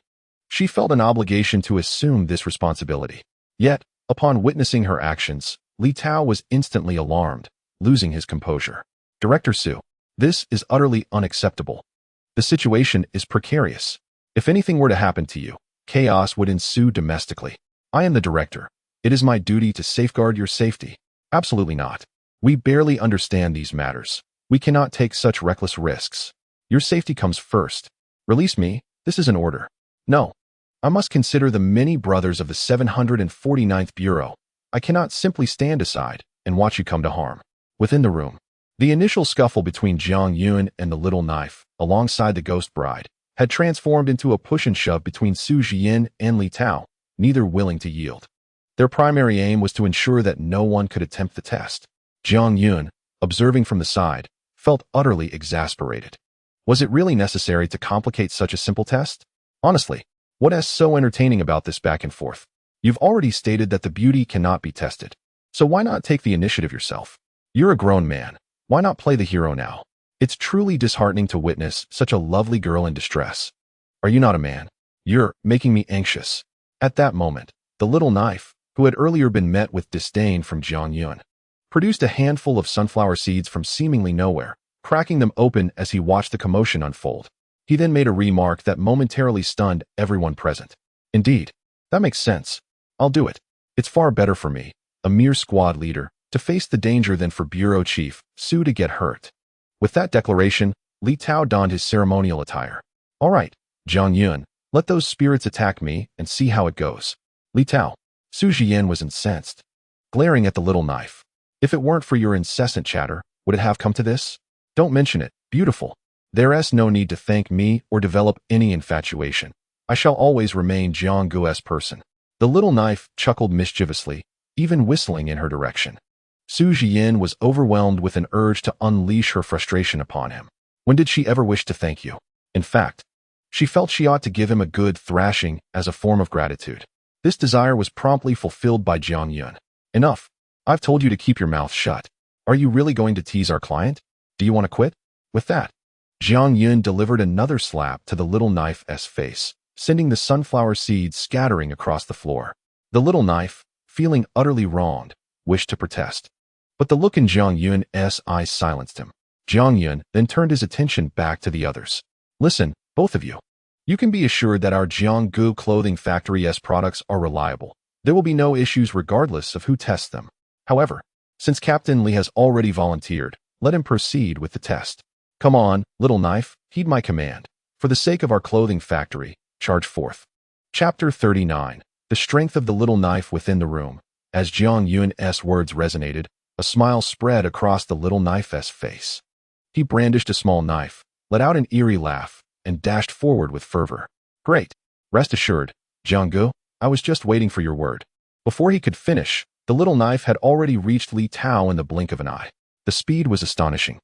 she felt an obligation to assume this responsibility. Yet, upon witnessing her actions, Li Tao was instantly alarmed, losing his composure. "Director Su, this is utterly unacceptable. The situation is precarious. If anything were to happen to you, chaos would ensue domestically. I am the director. It is my duty to safeguard your safety." "Absolutely not. We barely understand these matters. We cannot take such reckless risks. Your safety comes first. Release me. This is an order." "No. I must consider the many brothers of the 749th Bureau. I cannot simply stand aside and watch you come to harm." Within the room, the initial scuffle between Jiang Yun and the Little Knife, alongside the ghost bride, had transformed into a push and shove between Su Jian and Li Tao, neither willing to yield. Their primary aim was to ensure that no one could attempt the test. Jiang Yun, observing from the side, felt utterly exasperated. Was it really necessary to complicate such a simple test? Honestly, what is so entertaining about this back and forth? You've already stated that the beauty cannot be tested. So why not take the initiative yourself? You're a grown man. Why not play the hero now? It's truly disheartening to witness such a lovely girl in distress. Are you not a man? You're making me anxious. At that moment, the Little Knife, who had earlier been met with disdain from Jiang Yun, produced a handful of sunflower seeds from seemingly nowhere, cracking them open as he watched the commotion unfold. He then made a remark that momentarily stunned everyone present. "Indeed, that makes sense. I'll do it. It's far better for me, a mere squad leader, to face the danger than for Bureau Chief Su to get hurt." With that declaration, Li Tao donned his ceremonial attire. "All right, Jiang Yun, let those spirits attack me and see how it goes." "Li Tao." Su Jian was incensed, glaring at the Little Knife. "If it weren't for your incessant chatter, would it have come to this? Don't mention it, beautiful. There's no need to thank me or develop any infatuation. I shall always remain Jiang Guo's person." The Little Knife chuckled mischievously, even whistling in her direction. Su Jian was overwhelmed with an urge to unleash her frustration upon him. When did she ever wish to thank you? In fact, she felt she ought to give him a good thrashing as a form of gratitude. This desire was promptly fulfilled by Jiang Yun. "Enough. I've told you to keep your mouth shut. Are you really going to tease our client? Do you want to quit?" With that, Jiang Yun delivered another slap to the Little Knife's face, sending the sunflower seeds scattering across the floor. The Little Knife, feeling utterly wronged, wished to protest, but the look in Jiang Yun's eyes silenced him. Jiang Yun then turned his attention back to the others. "Listen, both of you. You can be assured that our Jianggu Clothing Factory's products are reliable. There will be no issues regardless of who tests them. However, since Captain Li has already volunteered, let him proceed with the test. Come on, Little Knife, heed my command. For the sake of our clothing factory, charge forth." Chapter 39. The strength of the Little Knife within the room. As Jiang Yun's words resonated, a smile spread across the Little Knife's face. He brandished a small knife, let out an eerie laugh, and dashed forward with fervor. "Great. Rest assured, Jianggu, I was just waiting for your word." Before he could finish, The little knife had already reached Li Tao in the blink of an eye. The speed was astonishing.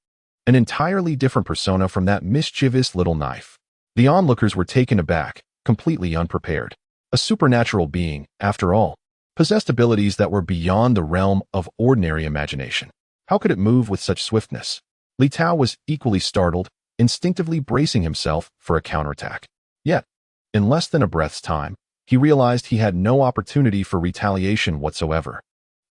An entirely different persona from that mischievous little knife. The onlookers were taken aback, completely unprepared. A supernatural being, after all, possessed abilities that were beyond the realm of ordinary imagination. How could it move with such swiftness? Li Tao was equally startled, instinctively bracing himself for a counterattack. Yet, in less than a breath's time, he realized he had no opportunity for retaliation whatsoever.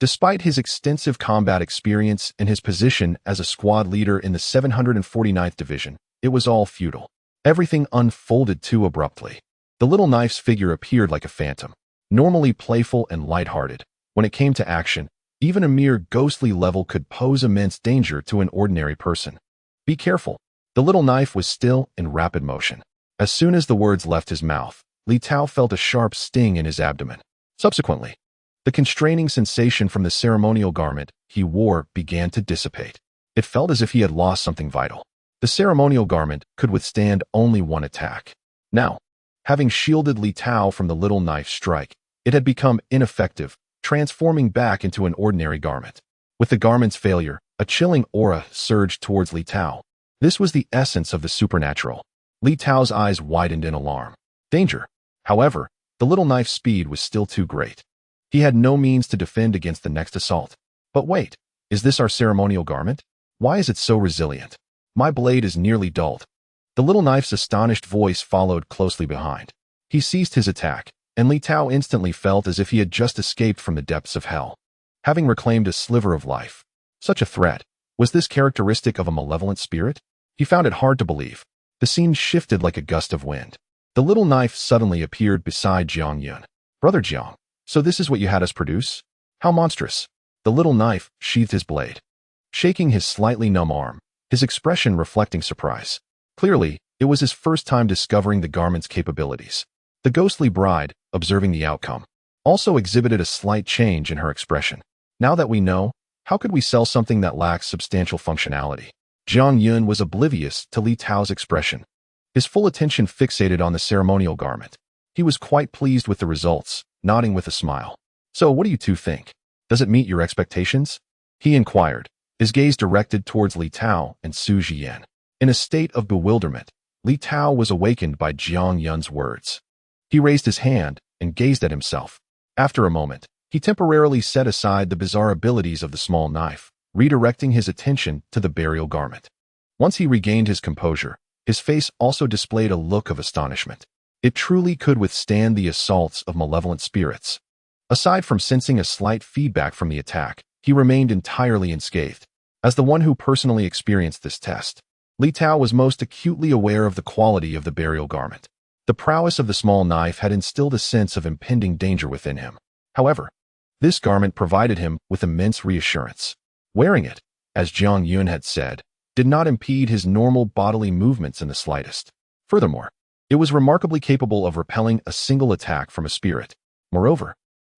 Despite his extensive combat experience and his position as a squad leader in the 749th Division, it was all futile. Everything unfolded too abruptly. The little knife's figure appeared like a phantom, normally playful and lighthearted. When it came to action, even a mere ghostly level could pose immense danger to an ordinary person. Be careful. The little knife was still in rapid motion. As soon as the words left his mouth, Li Tao felt a sharp sting in his abdomen. Subsequently, the constraining sensation from the ceremonial garment he wore began to dissipate. It felt as if he had lost something vital. The ceremonial garment could withstand only one attack. Now, having shielded Li Tao from the little knife's strike, it had become ineffective, transforming back into an ordinary garment. With the garment's failure, a chilling aura surged towards Li Tao. This was the essence of the supernatural. Li Tao's eyes widened in alarm. Danger. However, the little knife's speed was still too great. He had no means to defend against the next assault. But wait, is this our ceremonial garment? Why is it so resilient? My blade is nearly dulled. The little knife's astonished voice followed closely behind. He ceased his attack, and Li Tao instantly felt as if he had just escaped from the depths of hell. Having reclaimed a sliver of life, such a threat, was this characteristic of a malevolent spirit? He found it hard to believe. The scene shifted like a gust of wind. The little knife suddenly appeared beside Jiang Yun. Brother Jiang, so this is what you had us produce? How monstrous. The little knife sheathed his blade, shaking his slightly numb arm, his expression reflecting surprise. Clearly, it was his first time discovering the garment's capabilities. The ghostly bride, observing the outcome, also exhibited a slight change in her expression. Now that we know, how could we sell something that lacks substantial functionality? Jiang Yun was oblivious to Li Tao's expression, his full attention fixated on the ceremonial garment. He was quite pleased with the results, nodding with a smile. So what do you two think? Does it meet your expectations? He inquired, his gaze directed towards Li Tao and Su Jian. In a state of bewilderment, Li Tao was awakened by Jiang Yun's words. He raised his hand and gazed at himself. After a moment, he temporarily set aside the bizarre abilities of the small knife, redirecting his attention to the burial garment. Once he regained his composure, his face also displayed a look of astonishment. It truly could withstand the assaults of malevolent spirits. Aside from sensing a slight feedback from the attack, he remained entirely unscathed. As the one who personally experienced this test, Li Tao was most acutely aware of the quality of the burial garment. The prowess of the small knife had instilled a sense of impending danger within him. However, this garment provided him with immense reassurance. Wearing it, as Jiang Yun had said, did not impede his normal bodily movements in the slightest. Furthermore, it was remarkably capable of repelling a single attack from a spirit. Moreover,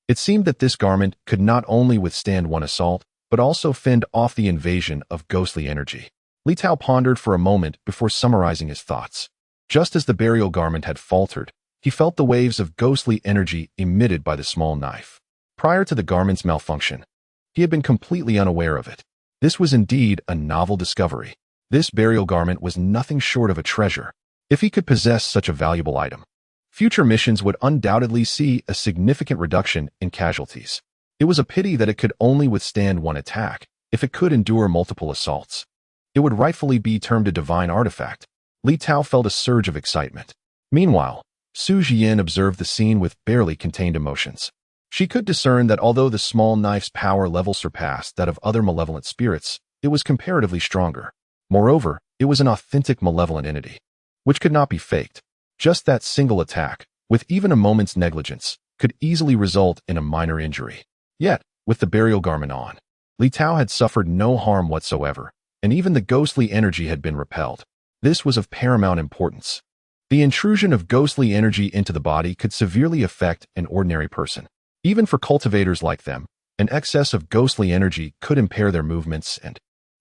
it seemed that this garment could not only withstand one assault, but also fend off the invasion of ghostly energy. Li Tao pondered for a moment before summarizing his thoughts. Just as the burial garment had faltered, he felt the waves of ghostly energy emitted by the small knife. Prior to the garment's malfunction, he had been completely unaware of it. This was indeed a novel discovery. This burial garment was nothing short of a treasure. If he could possess such a valuable item, future missions would undoubtedly see a significant reduction in casualties. It was a pity that it could only withstand one attack. If it could endure multiple assaults, it would rightfully be termed a divine artifact. Li Tao felt a surge of excitement. Meanwhile, Su Jian observed the scene with barely contained emotions. She could discern that although the small knife's power level surpassed that of other malevolent spirits, it was comparatively stronger. Moreover, it was an authentic malevolent entity, which could not be faked. Just that single attack, with even a moment's negligence, could easily result in a minor injury. Yet, with the burial garment on, Li Tao had suffered no harm whatsoever, and even the ghostly energy had been repelled. This was of paramount importance. The intrusion of ghostly energy into the body could severely affect an ordinary person. Even for cultivators like them, an excess of ghostly energy could impair their movements and,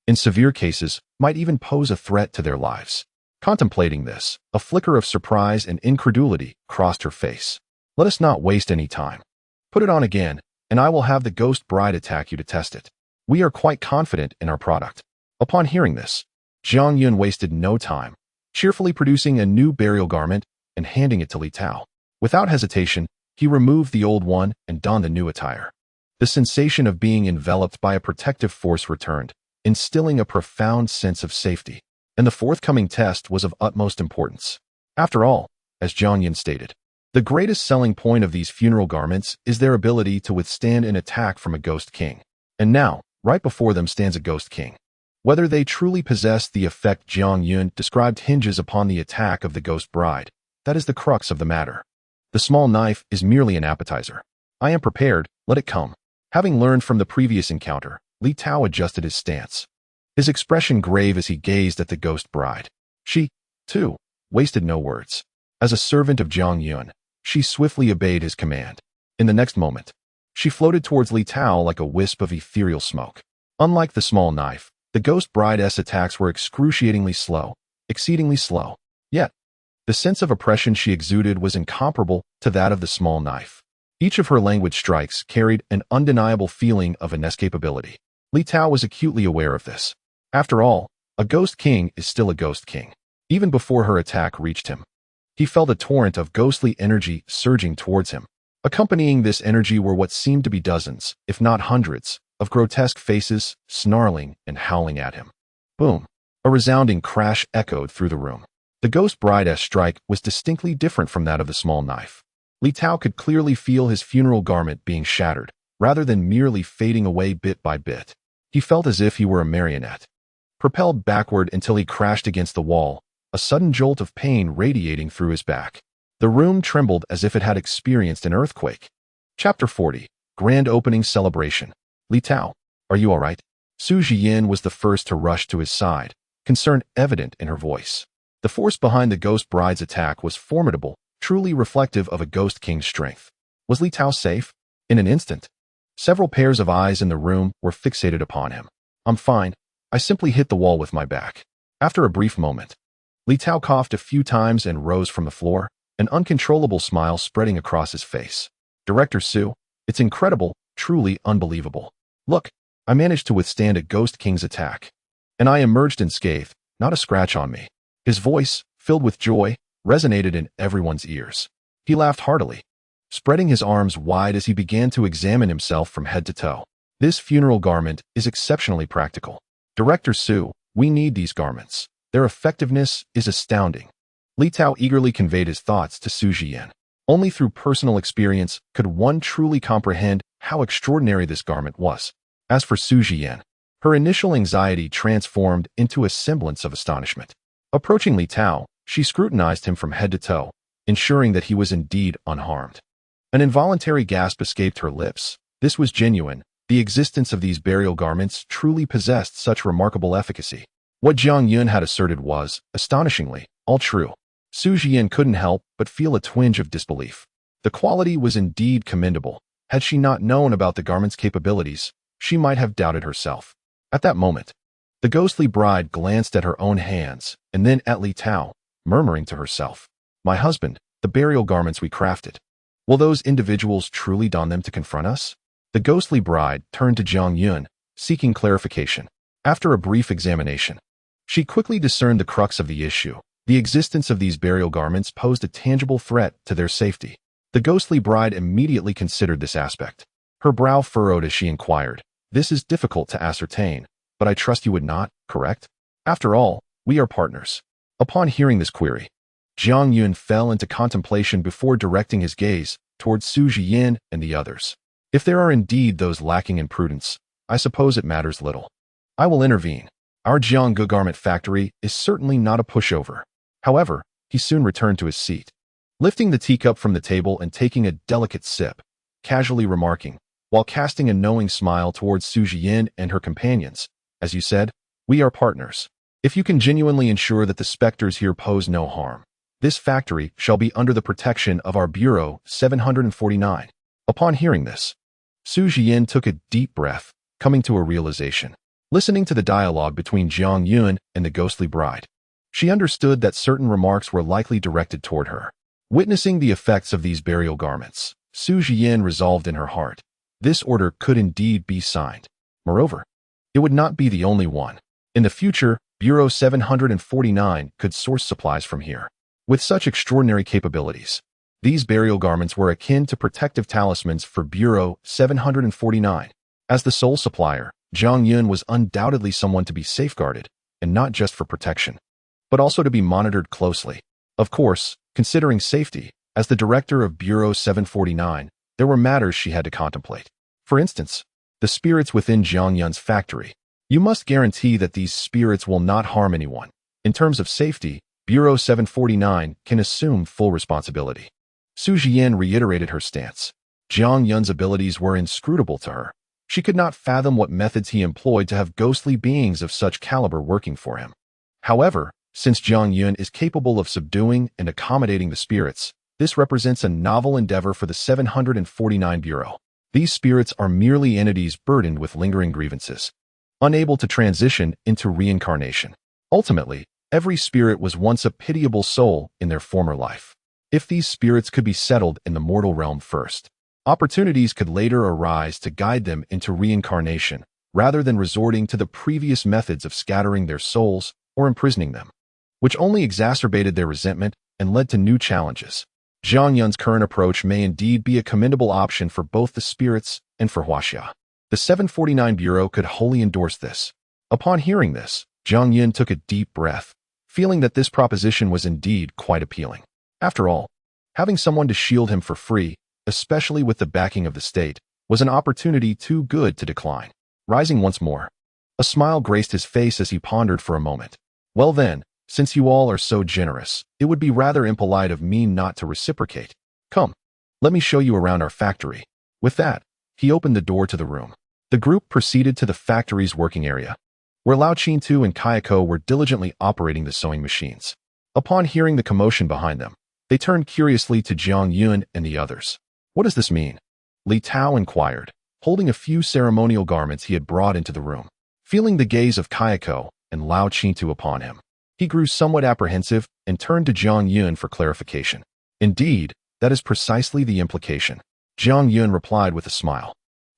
in severe cases, might even pose a threat to their lives. Contemplating this, a flicker of surprise and incredulity crossed her face. Let us not waste any time. Put it on again, and I will have the ghost bride attack you to test it. We are quite confident in our product." Upon hearing this, Jiang Yun wasted no time, cheerfully producing a new burial garment and handing it to Li Tao. Without hesitation, he removed the old one and donned the new attire. The sensation of being enveloped by a protective force returned, instilling a profound sense of safety. And the forthcoming test was of utmost importance. After all, as Jiang Yun stated, the greatest selling point of these funeral garments is their ability to withstand an attack from a ghost king. And now, right before them stands a ghost king. Whether they truly possess the effect Jiang Yun described hinges upon the attack of the ghost bride. That is the crux of the matter. The small knife is merely an appetizer. I am prepared, let it come. Having learned from the previous encounter, Li Tao adjusted his stance, his expression grave as he gazed at the ghost bride. She, too, wasted no words. As a servant of Jiang Yun, she swiftly obeyed his command. In the next moment, she floated towards Li Tao like a wisp of ethereal smoke. Unlike the small knife, the ghost bride's attacks were excruciatingly slow, exceedingly slow. Yet, the sense of oppression she exuded was incomparable to that of the small knife. Each of her language strikes carried an undeniable feeling of inescapability. Li Tao was acutely aware of this. After all, a ghost king is still a ghost king. Even before her attack reached him, he felt a torrent of ghostly energy surging towards him. Accompanying this energy were what seemed to be dozens, if not hundreds, of grotesque faces, snarling and howling at him. Boom! A resounding crash echoed through the room. The ghost bride's strike was distinctly different from that of the small knife. Li Tao could clearly feel his funeral garment being shattered, rather than merely fading away bit by bit. He felt as if he were a marionette, propelled backward until he crashed against the wall, a sudden jolt of pain radiating through his back. The room trembled as if it had experienced an earthquake. Chapter 40. Grand Opening Celebration. Li Tao, are you all right? Su Jiyin was the first to rush to his side, concern evident in her voice. The force behind the ghost bride's attack was formidable, truly reflective of a ghost king's strength. Was Li Tao safe? In an instant, several pairs of eyes in the room were fixated upon him. I'm fine. I simply hit the wall with my back. After a brief moment, Li Tao coughed a few times and rose from the floor, an uncontrollable smile spreading across his face. Director Su, it's incredible, truly unbelievable. Look, I managed to withstand a ghost king's attack. And I emerged unscathed, not a scratch on me. His voice, filled with joy, resonated in everyone's ears. He laughed heartily, spreading his arms wide as he began to examine himself from head to toe. This funeral garment is exceptionally practical. Director Su, we need these garments. Their effectiveness is astounding. Li Tao eagerly conveyed his thoughts to Su Jiyin. Only through personal experience could one truly comprehend how extraordinary this garment was. As for Su Jiyin, her initial anxiety transformed into a semblance of astonishment. Approaching Li Tao, she scrutinized him from head to toe, ensuring that he was indeed unharmed. An involuntary gasp escaped her lips. This was genuine. The existence of these burial garments truly possessed such remarkable efficacy. What Jiang Yun had asserted was, astonishingly, all true. Su Jiyin couldn't help but feel a twinge of disbelief. The quality was indeed commendable. Had she not known about the garment's capabilities, she might have doubted herself. At that moment, the ghostly bride glanced at her own hands and then at Li Tao, murmuring to herself, "My husband, the burial garments we crafted. Will those individuals truly don them to confront us?" The ghostly bride turned to Jiang Yun, seeking clarification. After a brief examination, she quickly discerned the crux of the issue. The existence of these burial garments posed a tangible threat to their safety. The ghostly bride immediately considered this aspect. Her brow furrowed as she inquired, "This is difficult to ascertain, but I trust you would not, correct? After all, we are partners." Upon hearing this query, Jiang Yun fell into contemplation before directing his gaze towards Su Jiyin and the others. If there are indeed those lacking in prudence, I suppose it matters little. I will intervene. Our Jianggu garment factory is certainly not a pushover. However, he soon returned to his seat, lifting the teacup from the table and taking a delicate sip, casually remarking, while casting a knowing smile towards Su Jiyin and her companions, "As you said, we are partners. If you can genuinely ensure that the specters here pose no harm, this factory shall be under the protection of our Bureau 749. Upon hearing this, Su Jiyin took a deep breath, coming to a realization. Listening to the dialogue between Jiang Yun and the ghostly bride, she understood that certain remarks were likely directed toward her. Witnessing the effects of these burial garments, Su Jiyin resolved in her heart, this order could indeed be signed. Moreover, it would not be the only one. In the future, Bureau 749 could source supplies from here. With such extraordinary capabilities, these burial garments were akin to protective talismans for Bureau 749. As the sole supplier, Zhang Yun was undoubtedly someone to be safeguarded, and not just for protection, but also to be monitored closely. Of course, considering safety, as the director of Bureau 749, there were matters she had to contemplate. For instance, the spirits within Zhang Yun's factory. You must guarantee that these spirits will not harm anyone. In terms of safety, Bureau 749 can assume full responsibility. Su Jian reiterated her stance. Zhang Yun's abilities were inscrutable to her. She could not fathom what methods he employed to have ghostly beings of such caliber working for him. However, since Zhang Yun is capable of subduing and accommodating the spirits, this represents a novel endeavor for the 749 Bureau. These spirits are merely entities burdened with lingering grievances, unable to transition into reincarnation. Ultimately, every spirit was once a pitiable soul in their former life. If these spirits could be settled in the mortal realm first, opportunities could later arise to guide them into reincarnation, rather than resorting to the previous methods of scattering their souls or imprisoning them, which only exacerbated their resentment and led to new challenges. Zhang Yun's current approach may indeed be a commendable option for both the spirits and for Huaxia. The 749 Bureau could wholly endorse this. Upon hearing this, Zhang Yun took a deep breath, feeling that this proposition was indeed quite appealing. After all, having someone to shield him for free, especially with the backing of the state, was an opportunity too good to decline. Rising once more, a smile graced his face as he pondered for a moment. Well then, since you all are so generous, it would be rather impolite of me not to reciprocate. Come, let me show you around our factory. With that, he opened the door to the room. The group proceeded to the factory's working area, where Lao Qingtu and Kayako were diligently operating the sewing machines. Upon hearing the commotion behind them, they turned curiously to Zhang Yun and the others. What does this mean? Li Tao inquired, holding a few ceremonial garments he had brought into the room. Feeling the gaze of Kayako and Lao Qingtu upon him, he grew somewhat apprehensive and turned to Zhang Yun for clarification. Indeed, that is precisely the implication. Zhang Yun replied with a smile.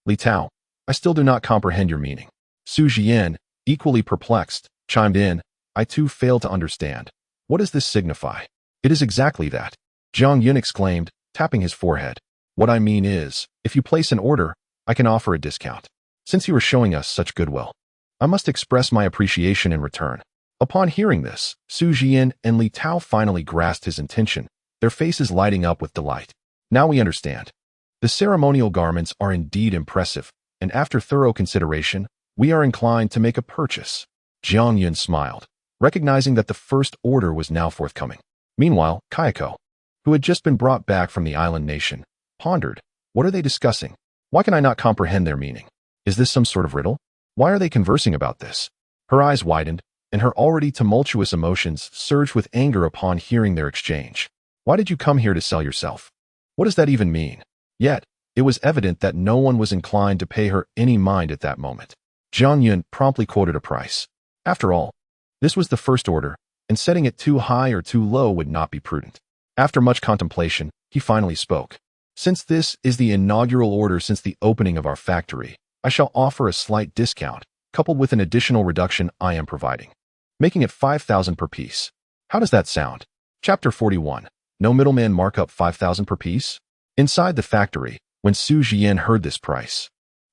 Li Tao, I still do not comprehend your meaning. Su Jian, equally perplexed, chimed in. I too fail to understand. What does this signify? It is exactly that. Zhang Yun exclaimed, tapping his forehead. What I mean is, if you place an order, I can offer a discount. Since you are showing us such goodwill, I must express my appreciation in return. Upon hearing this, Su Jian and Li Tao finally grasped his intention, their faces lighting up with delight. Now we understand. The ceremonial garments are indeed impressive, and after thorough consideration, we are inclined to make a purchase. Zhang Yun smiled, recognizing that the first order was now forthcoming. Meanwhile, Kayako, who had just been brought back from the island nation, pondered. What are they discussing? Why can I not comprehend their meaning? Is this some sort of riddle? Why are they conversing about this? Her eyes widened, and her already tumultuous emotions surged with anger upon hearing their exchange. Why did you come here to sell yourself? What does that even mean? Yet, it was evident that no one was inclined to pay her any mind at that moment. Zhang Yun promptly quoted a price. After all, this was the first order, and setting it too high or too low would not be prudent. After much contemplation, he finally spoke. Since this is the inaugural order since the opening of our factory, I shall offer a slight discount, coupled with an additional reduction I am providing, making it 5,000 per piece. How does that sound? Chapter 41. No middleman markup 5,000 per piece? Inside the factory, when Su Jian heard this price,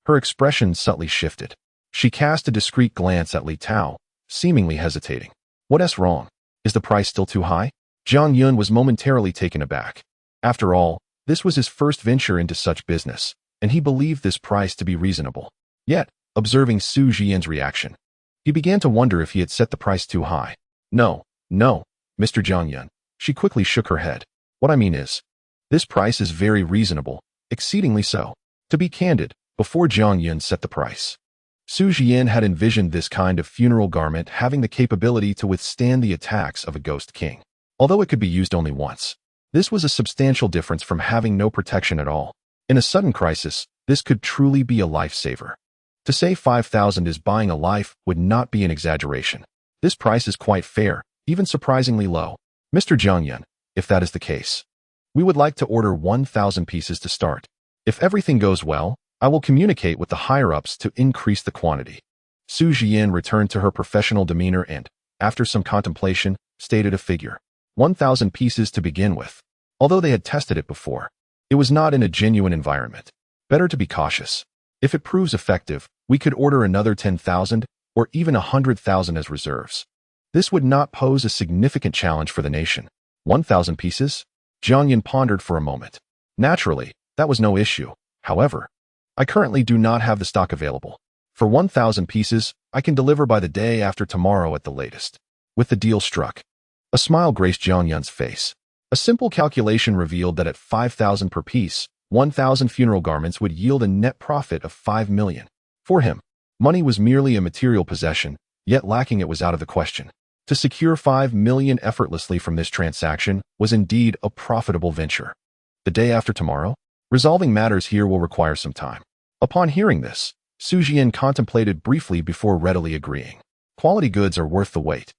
her expression subtly shifted. She cast a discreet glance at Li Tao, seemingly hesitating. What's wrong? Is the price still too high? Zhang Yun was momentarily taken aback. After all, this was his first venture into such business, and he believed this price to be reasonable. Yet, observing Su Jian's reaction, he began to wonder if he had set the price too high. No, Mr. Zhang Yun. She quickly shook her head. What I mean is, this price is very reasonable, exceedingly so. To be candid, before Zhang Yun set the price, Su Jian had envisioned this kind of funeral garment having the capability to withstand the attacks of a ghost king. Although it could be used only once, this was a substantial difference from having no protection at all. In a sudden crisis, this could truly be a lifesaver. To say 5,000 is buying a life would not be an exaggeration. This price is quite fair, even surprisingly low. Mr. Zhang Yun, if that is the case, we would like to order 1,000 pieces to start. If everything goes well, I will communicate with the higher-ups to increase the quantity. Su Jian returned to her professional demeanor and, after some contemplation, stated a figure. 1,000 pieces to begin with. Although they had tested it before, it was not in a genuine environment. Better to be cautious. If it proves effective, we could order another 10,000 or even 100,000 as reserves. This would not pose a significant challenge for the nation. 1,000 pieces? Jiang Yan pondered for a moment. Naturally, that was no issue. However, I currently do not have the stock available. For 1,000 pieces, I can deliver by the day after tomorrow at the latest. With the deal struck, a smile graced Jiang Yan's face. A simple calculation revealed that at 5,000 per piece, 1,000 funeral garments would yield a net profit of 5 million. For him, money was merely a material possession, yet lacking it was out of the question. To secure 5 million effortlessly from this transaction was indeed a profitable venture. The day after tomorrow? Resolving matters here will require some time. Upon hearing this, Su Jian contemplated briefly before readily agreeing. Quality goods are worth the wait.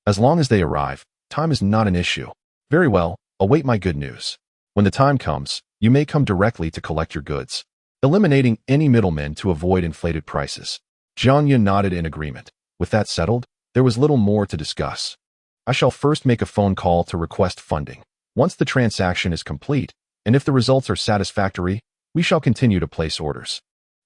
As long as they arrive, time is not an issue. Very well, await my good news. When the time comes, you may come directly to collect your goods, eliminating any middlemen to avoid inflated prices. Jiang Yan nodded in agreement. With that settled, there was little more to discuss. I shall first make a phone call to request funding. Once the transaction is complete, and if the results are satisfactory, we shall continue to place orders.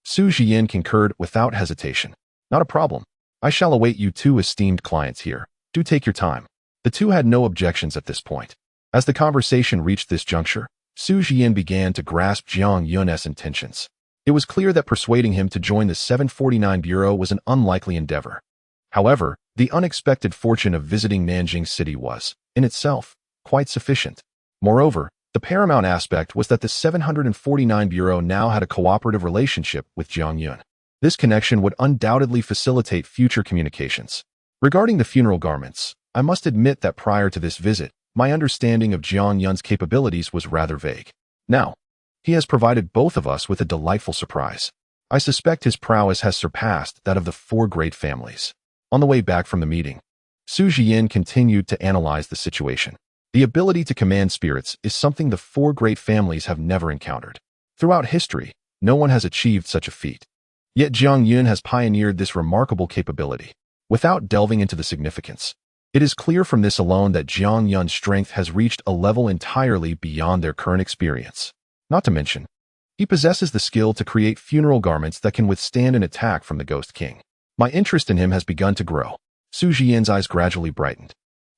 Su Jian concurred without hesitation. Not a problem. I shall await you two esteemed clients here. Do take your time. The two had no objections at this point. As the conversation reached this juncture, Su Jian began to grasp Jiang Yan's intentions. It was clear that persuading him to join the 749 Bureau was an unlikely endeavor. However, the unexpected fortune of visiting Nanjing City was, in itself, quite sufficient. Moreover, the paramount aspect was that the 749 Bureau now had a cooperative relationship with Jiang Yan. This connection would undoubtedly facilitate future communications. Regarding the funeral garments, I must admit that prior to this visit, my understanding of Jiang Yan's capabilities was rather vague. Now, he has provided both of us with a delightful surprise. I suspect his prowess has surpassed that of the 4 great families. On the way back from the meeting, Su Jian continued to analyze the situation. The ability to command spirits is something the 4 great families have never encountered. Throughout history, no one has achieved such a feat. Yet Jiang Yan has pioneered this remarkable capability. Without delving into the significance, it is clear from this alone that Jiang Yan's strength has reached a level entirely beyond their current experience. Not to mention, he possesses the skill to create funeral garments that can withstand an attack from the Ghost King. My interest in him has begun to grow. Su Jian's eyes gradually brightened.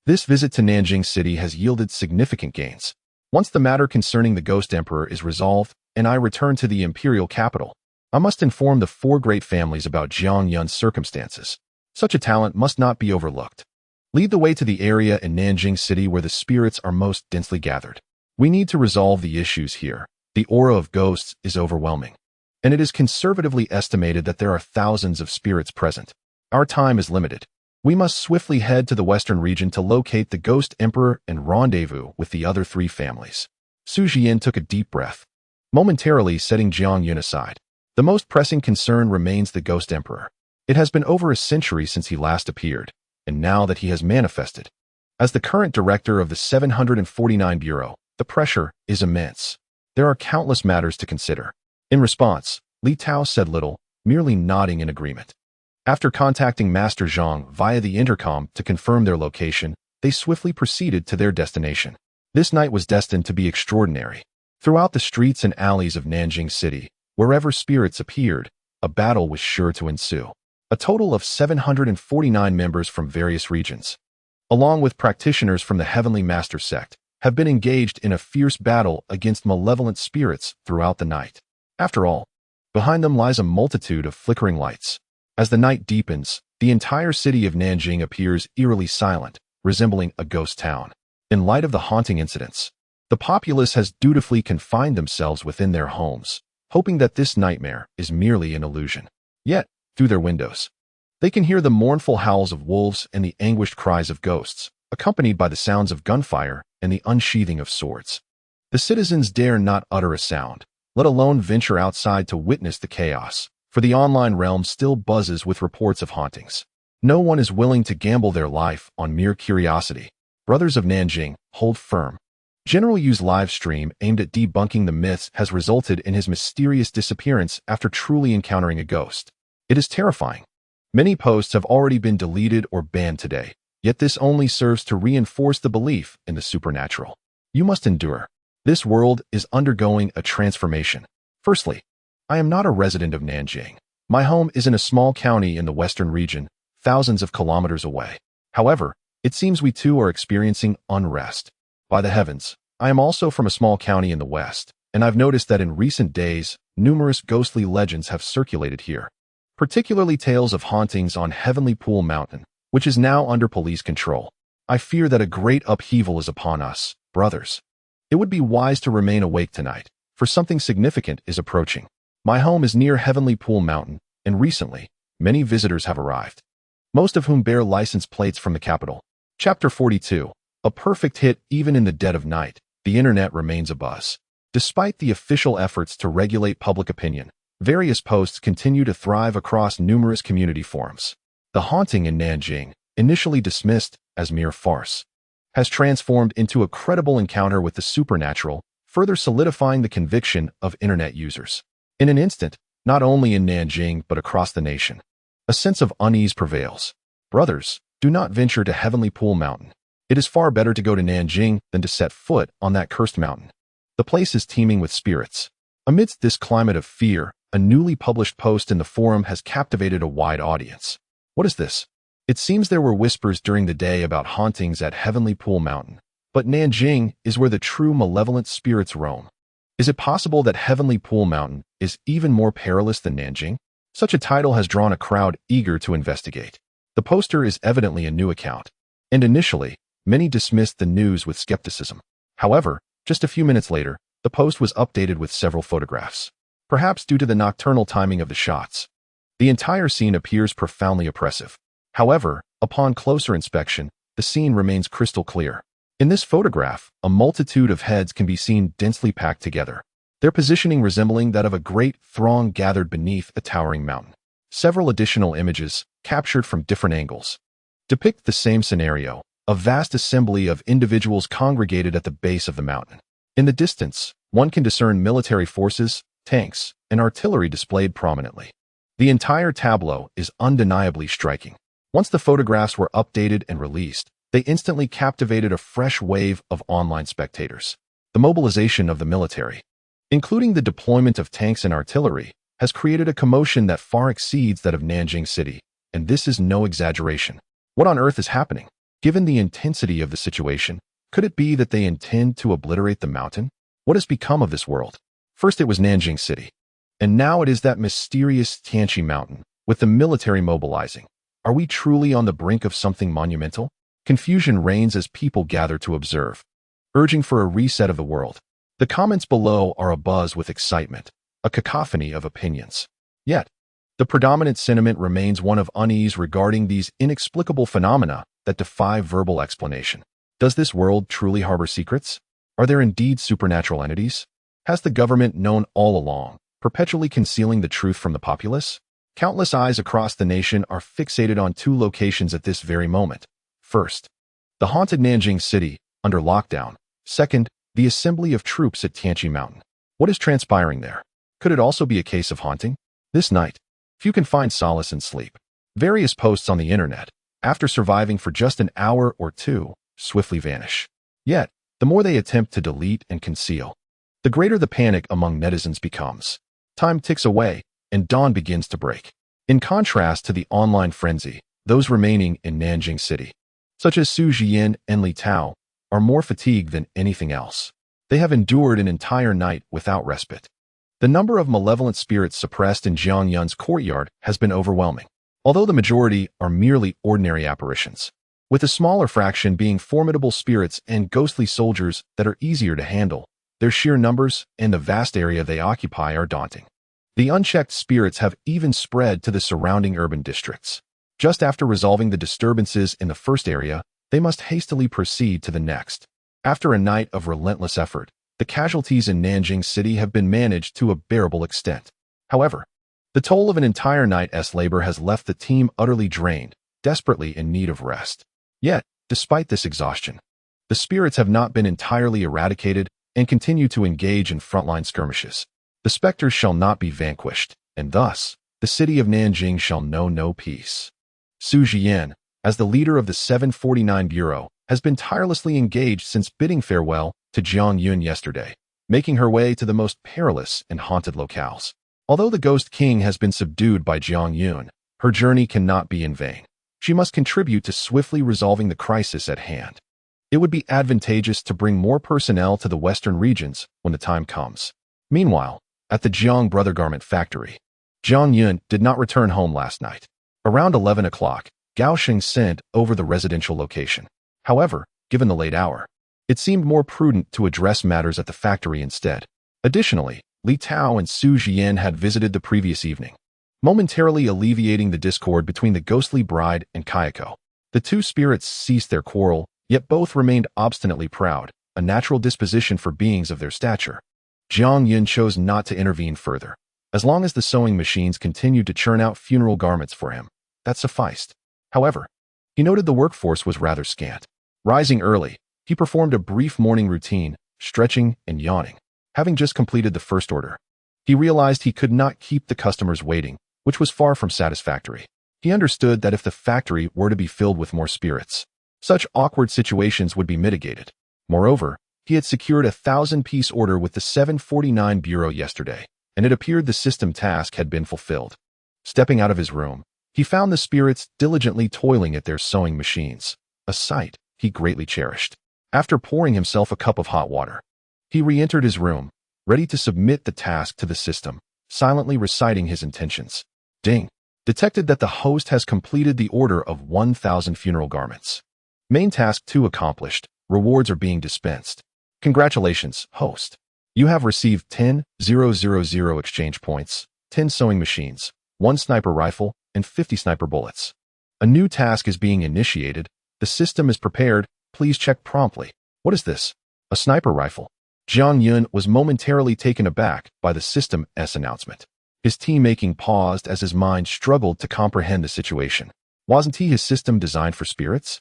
This visit to Nanjing City has yielded significant gains. Once the matter concerning the Ghost Emperor is resolved and I return to the imperial capital, I must inform the 4 great families about Jiang Yan's circumstances. Such a talent must not be overlooked. Lead the way to the area in Nanjing City where the spirits are most densely gathered. We need to resolve the issues here. The aura of ghosts is overwhelming, and it is conservatively estimated that there are thousands of spirits present. Our time is limited. We must swiftly head to the western region to locate the Ghost Emperor and rendezvous with the other 3 families. Su Jian took a deep breath, momentarily setting Jiang Yan aside. The most pressing concern remains the Ghost Emperor. It has been over a century since he last appeared, and now that he has manifested, as the current director of the 749 Bureau, the pressure is immense. There are countless matters to consider. In response, Li Tao said little, merely nodding in agreement. After contacting Master Zhang via the intercom to confirm their location, they swiftly proceeded to their destination. This night was destined to be extraordinary. Throughout the streets and alleys of Nanjing City, wherever spirits appeared, a battle was sure to ensue. A total of 749 members from various regions, along with practitioners from the Heavenly Master sect, have been engaged in a fierce battle against malevolent spirits throughout the night. After all, behind them lies a multitude of flickering lights. As the night deepens, the entire city of Nanjing appears eerily silent, resembling a ghost town. In light of the haunting incidents, the populace has dutifully confined themselves within their homes, hoping that this nightmare is merely an illusion. Yet, through their windows, they can hear the mournful howls of wolves and the anguished cries of ghosts, accompanied by the sounds of gunfire and the unsheathing of swords. The citizens dare not utter a sound, let alone venture outside to witness the chaos, for the online realm still buzzes with reports of hauntings. No one is willing to gamble their life on mere curiosity. Brothers of Nanjing, hold firm. General Yu's live stream aimed at debunking the myths has resulted in his mysterious disappearance after truly encountering a ghost. It is terrifying. Many posts have already been deleted or banned today, yet this only serves to reinforce the belief in the supernatural. You must endure. This world is undergoing a transformation. Firstly, I am not a resident of Nanjing. My home is in a small county in the western region, thousands of kilometers away. However, it seems we too are experiencing unrest. By the heavens, I am also from a small county in the west, and I've noticed that in recent days, numerous ghostly legends have circulated here, particularly tales of hauntings on Heavenly Pool Mountain, which is now under police control. I fear that a great upheaval is upon us, brothers. It would be wise to remain awake tonight, for something significant is approaching. My home is near Heavenly Pool Mountain, and recently, many visitors have arrived, most of whom bear license plates from the capital. Chapter 42. A perfect hit even in the dead of night. The internet remains abuzz. Despite the official efforts to regulate public opinion, various posts continue to thrive across numerous community forums. The haunting in Nanjing, initially dismissed as mere farce, has transformed into a credible encounter with the supernatural, further solidifying the conviction of internet users. In an instant, not only in Nanjing but across the nation, a sense of unease prevails. Brothers, do not venture to Heavenly Pool Mountain. It is far better to go to Nanjing than to set foot on that cursed mountain. The place is teeming with spirits. Amidst this climate of fear, a newly published post in the forum has captivated a wide audience. What is this? It seems there were whispers during the day about hauntings at Heavenly Pool Mountain, but Nanjing is where the true malevolent spirits roam. Is it possible that Heavenly Pool Mountain is even more perilous than Nanjing? Such a title has drawn a crowd eager to investigate. The poster is evidently a new account, and initially, many dismissed the news with skepticism. However, just a few minutes later, the post was updated with several photographs. Perhaps due to the nocturnal timing of the shots, the entire scene appears profoundly oppressive. However, upon closer inspection, the scene remains crystal clear. In this photograph, a multitude of heads can be seen densely packed together, their positioning resembling that of a great throng gathered beneath a towering mountain. Several additional images, captured from different angles, depict the same scenario. A vast assembly of individuals congregated at the base of the mountain. In the distance, one can discern military forces, tanks, and artillery displayed prominently. The entire tableau is undeniably striking. Once the photographs were updated and released, they instantly captivated a fresh wave of online spectators. The mobilization of the military, including the deployment of tanks and artillery, has created a commotion that far exceeds that of Nanjing City, and this is no exaggeration. What on earth is happening? Given the intensity of the situation, could it be that they intend to obliterate the mountain? What has become of this world? First it was Nanjing City, and now it is that mysterious Tianqi Mountain, with the military mobilizing. Are we truly on the brink of something monumental? Confusion reigns as people gather to observe, urging for a reset of the world. The comments below are abuzz with excitement, a cacophony of opinions. Yet, the predominant sentiment remains one of unease regarding these inexplicable phenomena that defy verbal explanation. Does this world truly harbor secrets? Are there indeed supernatural entities? Has the government known all along, perpetually concealing the truth from the populace? Countless eyes across the nation are fixated on two locations at this very moment. First, the haunted Nanjing City, under lockdown. Second, the assembly of troops at Tianqi Mountain. What is transpiring there? Could it also be a case of haunting? This night, few can find solace in sleep. Various posts on the internet, after surviving for just an hour or two, swiftly vanish. Yet, the more they attempt to delete and conceal, the greater the panic among netizens becomes. Time ticks away, and dawn begins to break. In contrast to the online frenzy, those remaining in Nanjing City, such as Su Jian and Li Tao, are more fatigued than anything else. They have endured an entire night without respite. The number of malevolent spirits suppressed in Jiangyun's courtyard has been overwhelming, although the majority are merely ordinary apparitions, with a smaller fraction being formidable spirits and ghostly soldiers that are easier to handle. Their sheer numbers and the vast area they occupy are daunting. The unchecked spirits have even spread to the surrounding urban districts. Just after resolving the disturbances in the first area, they must hastily proceed to the next. After a night of relentless effort, the casualties in Nanjing City have been managed to a bearable extent. However, the toll of an entire night's labor has left the team utterly drained, desperately in need of rest. Yet, despite this exhaustion, The spirits have not been entirely eradicated and continue to engage in frontline skirmishes. The specters shall not be vanquished, and thus, the city of Nanjing shall know no peace. Su Jian, as the leader of the 749 Bureau, has been tirelessly engaged since bidding farewell to Jiang Yun yesterday, making her way to the most perilous and haunted locales. Although the Ghost King has been subdued by Jiang Yun, her journey cannot be in vain. She must contribute to swiftly resolving the crisis at hand. It would be advantageous to bring more personnel to the western regions when the time comes. Meanwhile, at the Jiang Brother Garment Factory, Jiang Yun did not return home last night. Around 11 o'clock, Gao Sheng sent over the residential location. However, given the late hour, it seemed more prudent to address matters at the factory instead. Additionally, Li Tao and Su Jian had visited the previous evening, momentarily alleviating the discord between the ghostly bride and Kayako. The two spirits ceased their quarrel, yet both remained obstinately proud, a natural disposition for beings of their stature. Jiang Yun chose not to intervene further. As long as the sewing machines continued to churn out funeral garments for him, that sufficed. However, he noted the workforce was rather scant. Rising early, he performed a brief morning routine, stretching and yawning. Having just completed the first order, he realized he could not keep the customers waiting, which was far from satisfactory. He understood that if the factory were to be filled with more spirits, such awkward situations would be mitigated. Moreover, he had secured a 1,000-piece order with the 749 Bureau yesterday, and it appeared the system task had been fulfilled. Stepping out of his room, he found the spirits diligently toiling at their sewing machines, a sight he greatly cherished. After pouring himself a cup of hot water, he re-entered his room, ready to submit the task to the system, silently reciting his intentions. Ding! Detected that the host has completed the order of 1,000 funeral garments. Main task 2 accomplished. Rewards are being dispensed. Congratulations, host. You have received 10,000 exchange points, 10 sewing machines, 1 sniper rifle, and 50 sniper bullets. A new task is being initiated. The system is prepared. Please check promptly. What is this? A sniper rifle. Jiang Yun was momentarily taken aback by the system's announcement. His team-making paused as his mind struggled to comprehend the situation. Wasn't his system designed for spirits?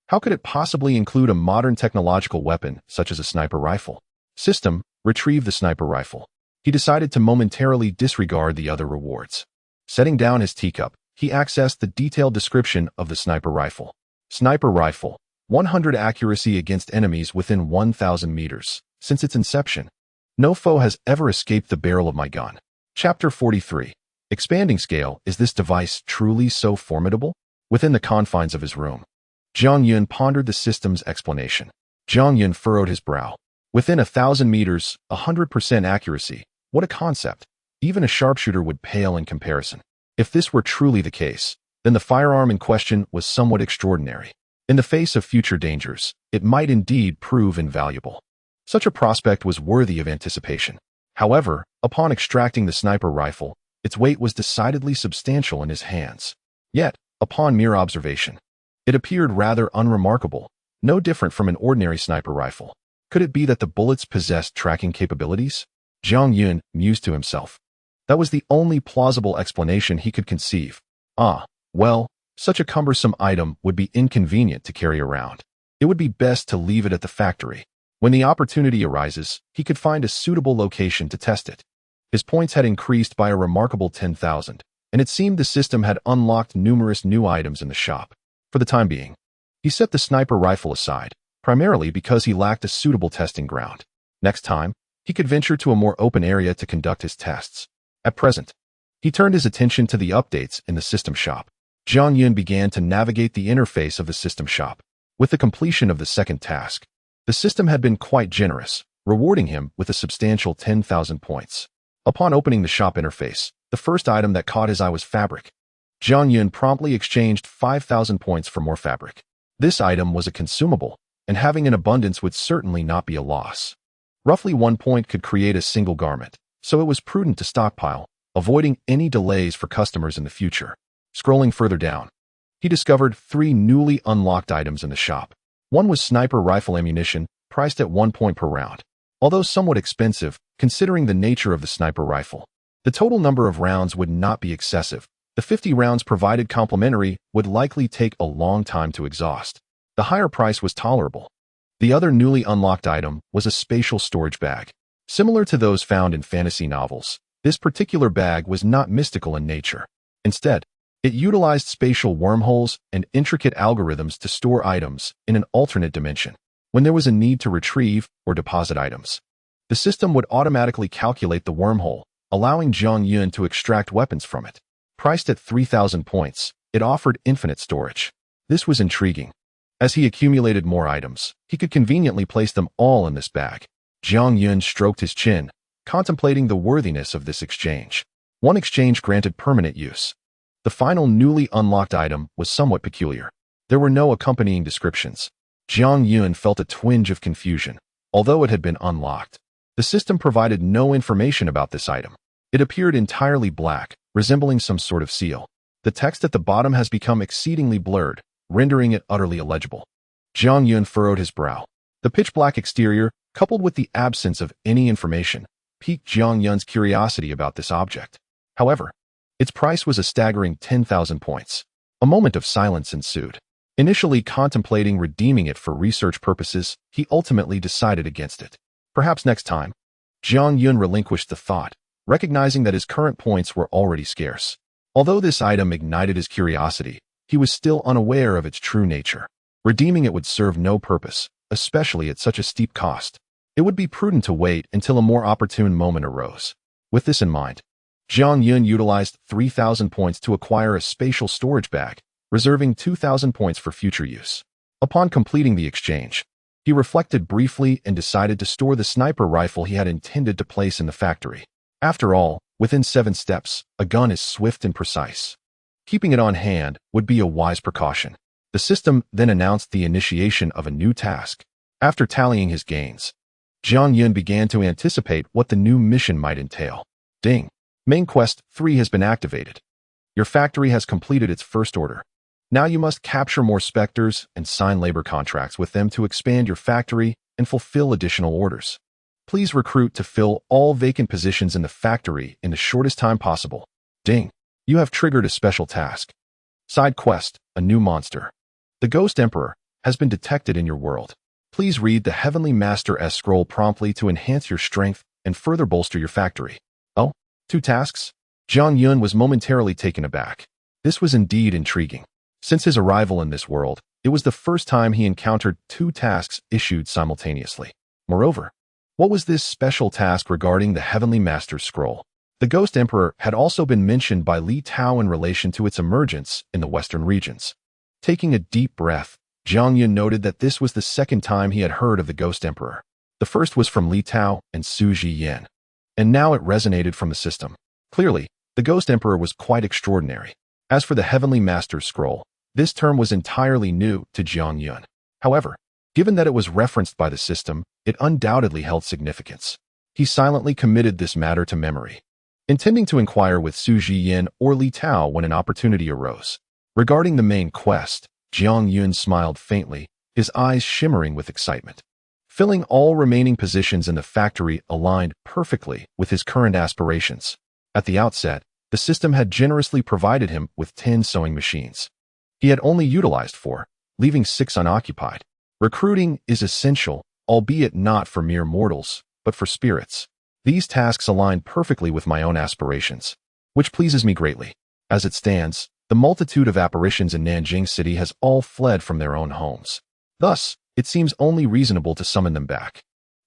How could it possibly include a modern technological weapon such as a sniper rifle? System, retrieve the sniper rifle. He decided to momentarily disregard the other rewards. Setting down his teacup, he accessed the detailed description of the sniper rifle. Sniper rifle, 100 accuracy against enemies within 1,000 meters. Since its inception, no foe has ever escaped the barrel of my gun. Chapter 43. Expanding scale. Is this device truly so formidable? Within the confines of his room, Jiang Yun pondered the system's explanation. Jiang Yun furrowed his brow. Within 1,000 meters, 100% accuracy. What a concept. Even a sharpshooter would pale in comparison. If this were truly the case, then the firearm in question was somewhat extraordinary. In the face of future dangers, it might indeed prove invaluable. Such a prospect was worthy of anticipation. However, upon extracting the sniper rifle, its weight was decidedly substantial in his hands. Yet, upon mere observation, it appeared rather unremarkable, no different from an ordinary sniper rifle. Could it be that the bullets possessed tracking capabilities? Jiang Yun mused to himself. That was the only plausible explanation he could conceive. Well, such a cumbersome item would be inconvenient to carry around. It would be best to leave it at the factory. When the opportunity arises, he could find a suitable location to test it. His points had increased by a remarkable 10,000, and it seemed the system had unlocked numerous new items in the shop. For the time being, he set the sniper rifle aside, primarily because he lacked a suitable testing ground. Next time, he could venture to a more open area to conduct his tests. At present, he turned his attention to the updates in the system shop. Jiang Yun began to navigate the interface of the system shop. With the completion of the second task, the system had been quite generous, rewarding him with a substantial 10,000 points. Upon opening the shop interface, the first item that caught his eye was fabric. Jiang Yun promptly exchanged 5,000 points for more fabric. This item was a consumable, and having an abundance would certainly not be a loss. Roughly 1 point could create a single garment, so it was prudent to stockpile, avoiding any delays for customers in the future. Scrolling further down, he discovered 3 newly unlocked items in the shop. One was sniper rifle ammunition, priced at 1 point per round. Although somewhat expensive, considering the nature of the sniper rifle, the total number of rounds would not be excessive. The 50 rounds provided complimentary would likely take a long time to exhaust. The higher price was tolerable. The other newly unlocked item was a spatial storage bag. Similar to those found in fantasy novels, this particular bag was not mystical in nature. Instead, it utilized spatial wormholes and intricate algorithms to store items in an alternate dimension. When there was a need to retrieve or deposit items, the system would automatically calculate the wormhole, allowing Jiang Yun to extract weapons from it. Priced at 3,000 points, it offered infinite storage. This was intriguing. As he accumulated more items, he could conveniently place them all in this bag. Jiang Yun stroked his chin, contemplating the worthiness of this exchange. One exchange granted permanent use. The final newly unlocked item was somewhat peculiar. There were no accompanying descriptions. Jiang Yun felt a twinge of confusion. Although it had been unlocked, the system provided no information about this item. It appeared entirely black, resembling some sort of seal. The text at the bottom has become exceedingly blurred, rendering it utterly illegible. Jiang Yun furrowed his brow. The pitch-black exterior, coupled with the absence of any information, piqued Jiang Yun's curiosity about this object. However, its price was a staggering 10,000 points. A moment of silence ensued. Initially contemplating redeeming it for research purposes, he ultimately decided against it. Perhaps next time. Jiang Yun relinquished the thought, recognizing that his current points were already scarce. Although this item ignited his curiosity, he was still unaware of its true nature. Redeeming it would serve no purpose, especially at such a steep cost. It would be prudent to wait until a more opportune moment arose. With this in mind, Jiang Yun utilized 3,000 points to acquire a spatial storage bag, reserving 2,000 points for future use. Upon completing the exchange, he reflected briefly and decided to store the sniper rifle he had intended to place in the factory. After all, within 7 steps, a gun is swift and precise. Keeping it on hand would be a wise precaution. The system then announced the initiation of a new task. After tallying his gains, Jiang Yun began to anticipate what the new mission might entail. Ding! Main Quest 3 has been activated. Your factory has completed its first order. Now you must capture more specters and sign labor contracts with them to expand your factory and fulfill additional orders. Please recruit to fill all vacant positions in the factory in the shortest time possible. Ding! You have triggered a special task. Side quest, a new monster. The Ghost Emperor has been detected in your world. Please read the Heavenly Master's scroll promptly to enhance your strength and further bolster your factory. Oh, 2 tasks? Jiang Yun was momentarily taken aback. This was indeed intriguing. Since his arrival in this world, it was the first time he encountered 2 tasks issued simultaneously. Moreover, what was this special task regarding the Heavenly Master's scroll? The Ghost Emperor had also been mentioned by Li Tao in relation to its emergence in the western regions. Taking a deep breath, Jiang Yun noted that this was the second time he had heard of the Ghost Emperor. The first was from Li Tao and Su Jiyan, and now it resonated from the system. Clearly, the Ghost Emperor was quite extraordinary. As for the Heavenly Master's scroll, this term was entirely new to Jiang Yun. However, given that it was referenced by the system, it undoubtedly held significance. He silently committed this matter to memory, intending to inquire with Su Jiyan or Li Tao when an opportunity arose. Regarding the main quest, Jiang Yun smiled faintly, his eyes shimmering with excitement. Filling all remaining positions in the factory aligned perfectly with his current aspirations. At the outset, the system had generously provided him with 10 sewing machines. He had only utilized 4, leaving 6 unoccupied. Recruiting is essential, albeit not for mere mortals, but for spirits. These tasks align perfectly with my own aspirations, which pleases me greatly. As it stands, the multitude of apparitions in Nanjing City has all fled from their own homes. Thus, it seems only reasonable to summon them back.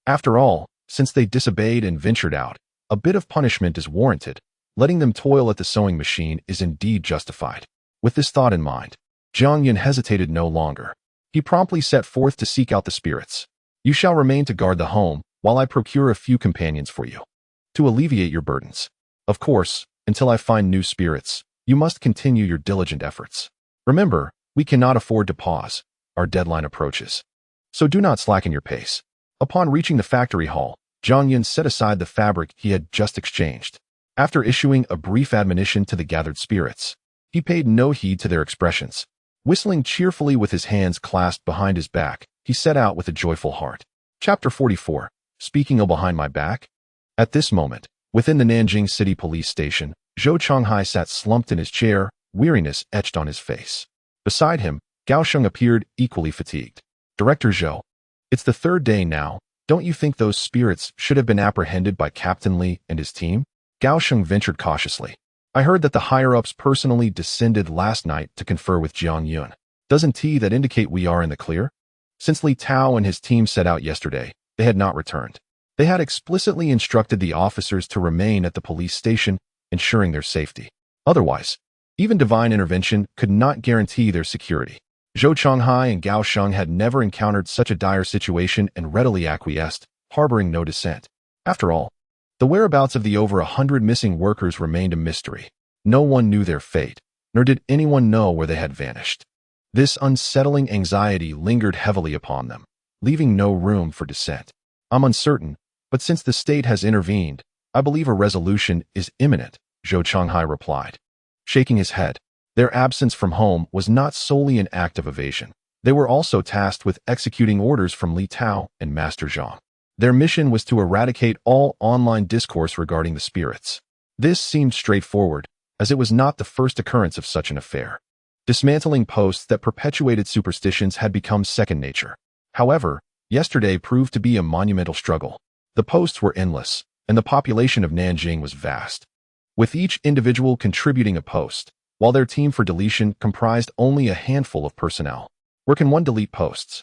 After all, since they disobeyed and ventured out, a bit of punishment is warranted. Letting them toil at the sewing machine is indeed justified. With this thought in mind, Jiang Yun hesitated no longer. He promptly set forth to seek out the spirits. You shall remain to guard the home, while I procure a few companions for you, to alleviate your burdens. Of course, until I find new spirits, you must continue your diligent efforts. Remember, we cannot afford to pause. Our deadline approaches. So do not slacken your pace. Upon reaching the factory hall, Jiang Yun set aside the fabric he had just exchanged. After issuing a brief admonition to the gathered spirits, he paid no heed to their expressions. Whistling cheerfully with his hands clasped behind his back, he set out with a joyful heart. Chapter 44. Speaking of behind my back? At this moment, within the Nanjing City Police Station, Zhou Chonghai sat slumped in his chair, weariness etched on his face. Beside him, Gao Sheng appeared equally fatigued. Director Zhou, It's the third day now. Don't you think those spirits should have been apprehended by Captain Li and his team? Gao Sheng ventured cautiously. I heard that the higher-ups personally descended last night to confer with Jiang Yun. Doesn't that indicate we are in the clear? Since Li Tao and his team set out yesterday, they had not returned. They had explicitly instructed the officers to remain at the police station, ensuring their safety. Otherwise, even divine intervention could not guarantee their security. Zhou Chonghai and Gao Sheng had never encountered such a dire situation and readily acquiesced, harboring no dissent. After all, the whereabouts of the over 100 missing workers remained a mystery. No one knew their fate, nor did anyone know where they had vanished. This unsettling anxiety lingered heavily upon them, leaving no room for dissent. I'm uncertain, but since the state has intervened, I believe a resolution is imminent, Zhou Chonghai replied, shaking his head. Their absence from home was not solely an act of evasion. They were also tasked with executing orders from Li Tao and Master Zhang. Their mission was to eradicate all online discourse regarding the spirits. This seemed straightforward, as it was not the first occurrence of such an affair. Dismantling posts that perpetuated superstitions had become second nature. However, yesterday proved to be a monumental struggle. The posts were endless, and the population of Nanjing was vast, with each individual contributing a post, while their team for deletion comprised only a handful of personnel. Where can one delete posts?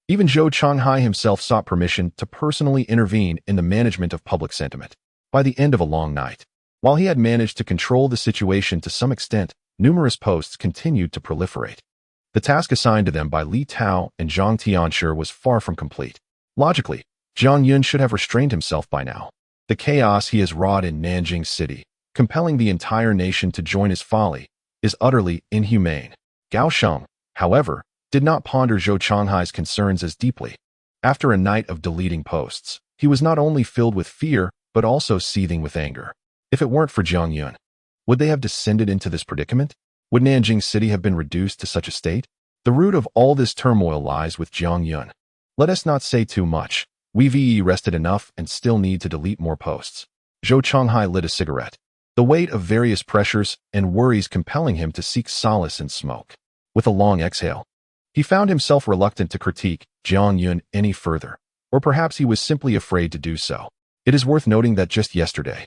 Even Zhou Chonghai himself sought permission to personally intervene in the management of public sentiment. By the end of a long night, while he had managed to control the situation to some extent, numerous posts continued to proliferate. The task assigned to them by Li Tao and Zhang Tianshi was far from complete. Logically, Jiang Yun should have restrained himself by now. The chaos he has wrought in Nanjing City, compelling the entire nation to join his folly, is utterly inhumane. Gao Sheng, however, did not ponder Zhou Chonghai's concerns as deeply. After a night of deleting posts, he was not only filled with fear, but also seething with anger. If it weren't for Jiang Yun, would they have descended into this predicament? Would Nanjing City have been reduced to such a state? The root of all this turmoil lies with Jiang Yun. Let us not say too much. We've rested enough and still need to delete more posts. Zhou Chonghai lit a cigarette, the weight of various pressures and worries compelling him to seek solace in smoke. With a long exhale, he found himself reluctant to critique Jiang Yun any further, or perhaps he was simply afraid to do so. It is worth noting that just yesterday,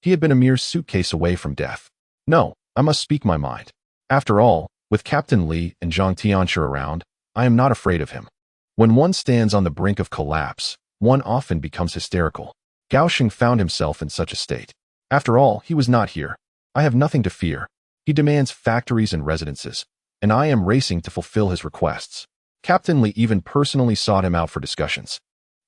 he had been a mere suitcase away from death. No, I must speak my mind. After all, with Captain Li and Zhang Tianshi around, I am not afraid of him. When one stands on the brink of collapse, one often becomes hysterical. Gao Sheng found himself in such a state. After all, he was not here. I have nothing to fear. He demands factories and residences, and I am racing to fulfill his requests. Captain Li even personally sought him out for discussions.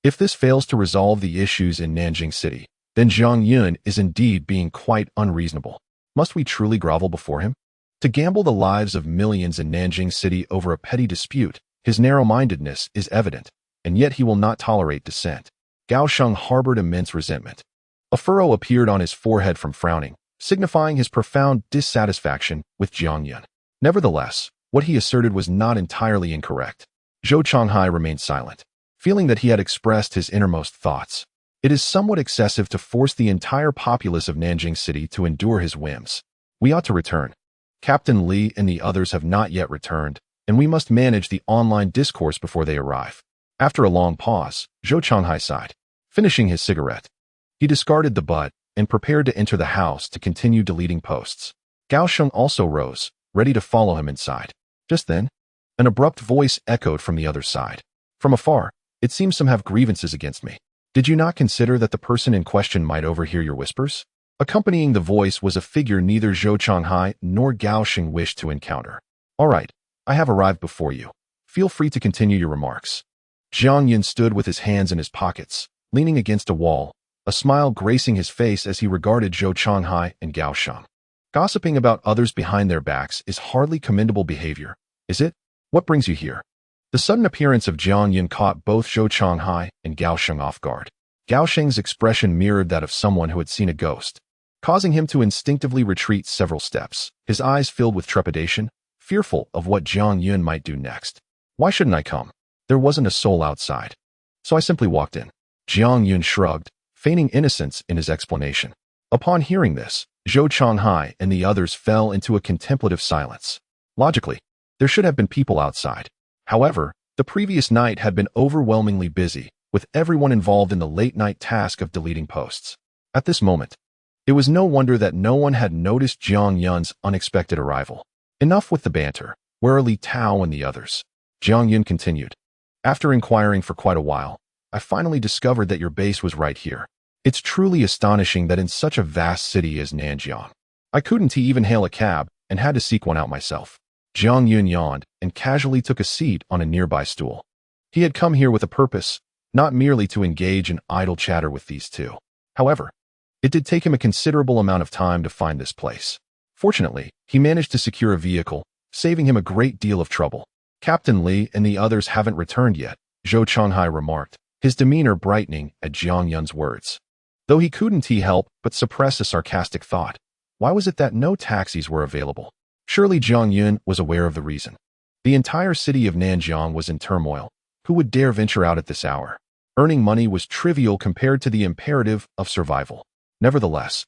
If this fails to resolve the issues in Nanjing City, then Jiang Yun is indeed being quite unreasonable. Must we truly grovel before him? To gamble the lives of millions in Nanjing City over a petty dispute, his narrow-mindedness is evident, and yet he will not tolerate dissent. Gao Sheng harbored immense resentment. A furrow appeared on his forehead from frowning, signifying his profound dissatisfaction with Jiang Yun. Nevertheless, what he asserted was not entirely incorrect. Zhou Chonghai remained silent, feeling that he had expressed his innermost thoughts. It is somewhat excessive to force the entire populace of Nanjing City to endure his whims. We ought to return. Captain Li and the others have not yet returned, and we must manage the online discourse before they arrive. After a long pause, Zhou Chonghai sighed, finishing his cigarette. He discarded the butt and prepared to enter the house to continue deleting posts. Gao Sheng also rose, ready to follow him inside. Just then, an abrupt voice echoed from the other side. From afar, it seems some have grievances against me. Did you not consider that the person in question might overhear your whispers? Accompanying the voice was a figure neither Zhou Chonghai nor Gao Sheng wished to encounter. All right, I have arrived before you. Feel free to continue your remarks. Jiang Yun stood with his hands in his pockets, leaning against a wall, a smile gracing his face as he regarded Zhou Chonghai and Gao Sheng. Gossiping about others behind their backs is hardly commendable behavior, is it? What brings you here? The sudden appearance of Jiang Yun caught both Zhou Chonghai and Gao Sheng off guard. Gao Sheng's expression mirrored that of someone who had seen a ghost, causing him to instinctively retreat several steps, his eyes filled with trepidation, fearful of what Jiang Yun might do next. Why shouldn't I come? There wasn't a soul outside, so I simply walked in. Jiang Yun shrugged, feigning innocence in his explanation. Upon hearing this, Zhou Chonghai and the others fell into a contemplative silence. Logically, there should have been people outside. However, The previous night had been overwhelmingly busy, with everyone involved in the late-night task of deleting posts. At this moment, it was no wonder that no one had noticed Jiang Yun's unexpected arrival. Enough with the banter. Where are Li Tao and the others? Jiang Yun continued. After inquiring for quite a while, I finally discovered that your base was right here. It's truly astonishing that in such a vast city as Nanjiang, I couldn't even hail a cab and had to seek one out myself. Jiang Yun yawned and casually took a seat on a nearby stool. He had come here with a purpose, not merely to engage in idle chatter with these two. However, it did take him a considerable amount of time to find this place. Fortunately, he managed to secure a vehicle, saving him a great deal of trouble. Captain Li and the others haven't returned yet, Zhou Chonghai remarked, his demeanor brightening at Jiang Yun's words. Though he couldn't help but suppress a sarcastic thought. Why was it that no taxis were available? Surely Jiang Yun was aware of the reason. The entire city of Nanjiang was in turmoil. Who would dare venture out at this hour? Earning money was trivial compared to the imperative of survival. Nevertheless,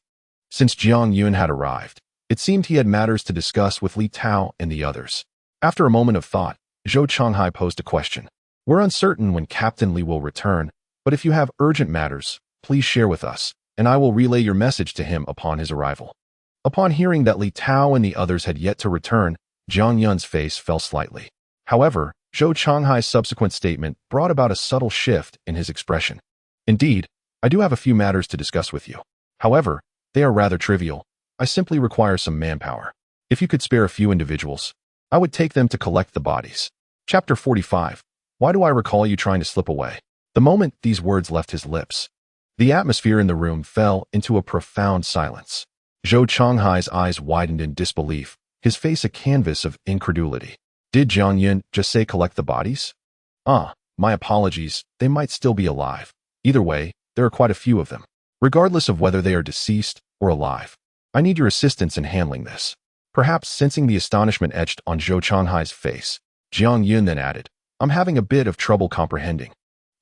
since Jiang Yun had arrived, it seemed he had matters to discuss with Li Tao and the others. After a moment of thought, Zhou Chonghai posed a question. We're uncertain when Captain Li will return, but if you have urgent matters, please share with us, and I will relay your message to him upon his arrival. Upon hearing that Li Tao and the others had yet to return, Jiang Yun's face fell slightly. However, Zhou Chonghai's subsequent statement brought about a subtle shift in his expression. Indeed, I do have a few matters to discuss with you. However, they are rather trivial. I simply require some manpower. If you could spare a few individuals, I would take them to collect the bodies. Chapter 45. Why do I recall you trying to slip away? The moment these words left his lips, the atmosphere in the room fell into a profound silence. Zhou Chonghai's eyes widened in disbelief, his face a canvas of incredulity. Did Jiang Yun just say collect the bodies? My apologies, they might still be alive. Either way, there are quite a few of them. Regardless of whether they are deceased or alive, I need your assistance in handling this. Perhaps sensing the astonishment etched on Zhou Chonghai's face, Jiang Yun then added, I'm having a bit of trouble comprehending.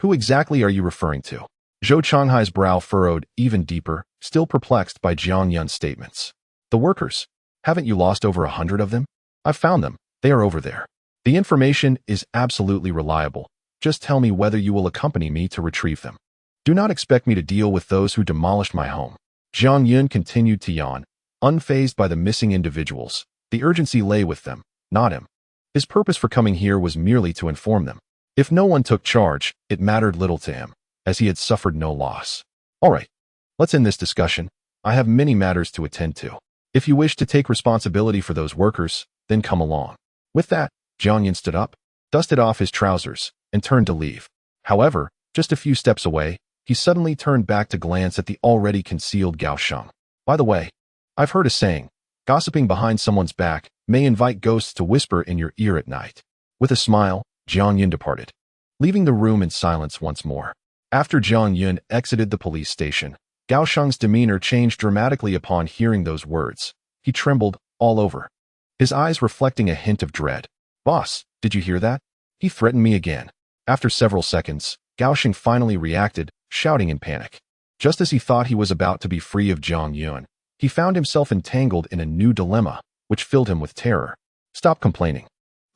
Who exactly are you referring to? Zhou Chonghai's brow furrowed even deeper, still perplexed by Jiang Yun's statements. The workers. Haven't you lost over 100 of them? I've found them. They are over there. The information is absolutely reliable. Just tell me whether you will accompany me to retrieve them. Do not expect me to deal with those who demolished my home. Jiang Yun continued to yawn, unfazed by the missing individuals. The urgency lay with them, not him. His purpose for coming here was merely to inform them. If no one took charge, it mattered little to him, as he had suffered no loss. All right, let's end this discussion. I have many matters to attend to. If you wish to take responsibility for those workers, then come along. With that, Jiang Yun stood up, dusted off his trousers, and turned to leave. However, just a few steps away, he suddenly turned back to glance at the already concealed Gao Sheng. By the way, I've heard a saying, gossiping behind someone's back may invite ghosts to whisper in your ear at night. With a smile, Jiang Yun departed, leaving the room in silence once more. After Jiang Yun exited the police station, Gao Sheng's demeanor changed dramatically upon hearing those words. He trembled all over, his eyes reflecting a hint of dread. Boss, did you hear that? He threatened me again. After several seconds, Gao Sheng finally reacted, shouting in panic. Just as he thought he was about to be free of Jiang Yun, he found himself entangled in a new dilemma, which filled him with terror. Stop complaining.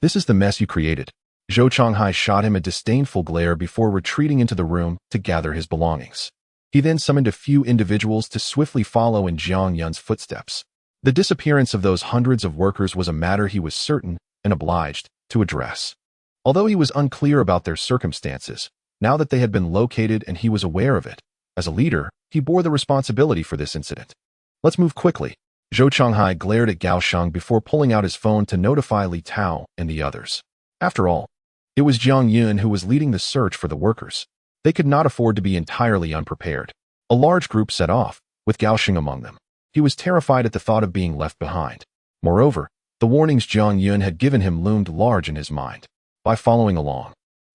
This is the mess you created. Zhou Chonghai shot him a disdainful glare before retreating into the room to gather his belongings. He then summoned a few individuals to swiftly follow in Jiang Yun's footsteps. The disappearance of those hundreds of workers was a matter he was certain and obliged to address. Although he was unclear about their circumstances, now that they had been located and he was aware of it, as a leader, he bore the responsibility for this incident. Let's move quickly. Zhou Chonghai glared at Gao Sheng before pulling out his phone to notify Li Tao and the others. After all, it was Jiang Yun who was leading the search for the workers. They could not afford to be entirely unprepared. A large group set off, with Gao Sheng among them. He was terrified at the thought of being left behind. Moreover, the warnings Jiang Yun had given him loomed large in his mind. By following along,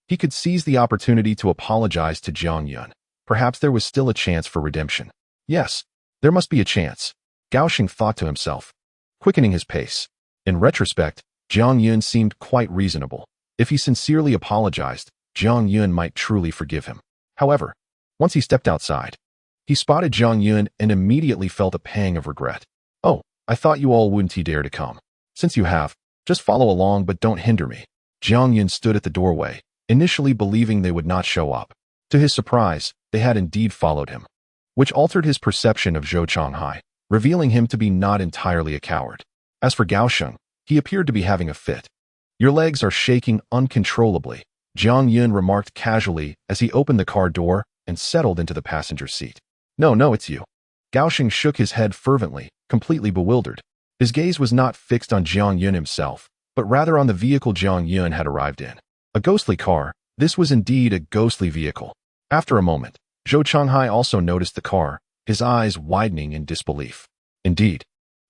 he could seize the opportunity to apologize to Jiang Yun. Perhaps there was still a chance for redemption. Yes, there must be a chance, Gao Sheng thought to himself, quickening his pace. In retrospect, Jiang Yun seemed quite reasonable. If he sincerely apologized, Jiang Yun might truly forgive him. However, once he stepped outside, he spotted Jiang Yun and immediately felt a pang of regret. Oh, I thought you all wouldn't dare to come. Since you have, just follow along but don't hinder me. Jiang Yun stood at the doorway, initially believing they would not show up. To his surprise, they had indeed followed him, which altered his perception of Zhou Changhai, revealing him to be not entirely a coward. As for Gao Sheng, he appeared to be having a fit. "Your legs are shaking uncontrollably," Jiang Yun remarked casually as he opened the car door and settled into the passenger seat. No, it's you." Gao Sheng shook his head fervently, completely bewildered. His gaze was not fixed on Jiang Yun himself, but rather on the vehicle Jiang Yun had arrived in. A ghostly car. This was indeed a ghostly vehicle. After a moment, Zhou Changhai also noticed the car, his eyes widening in disbelief. Indeed,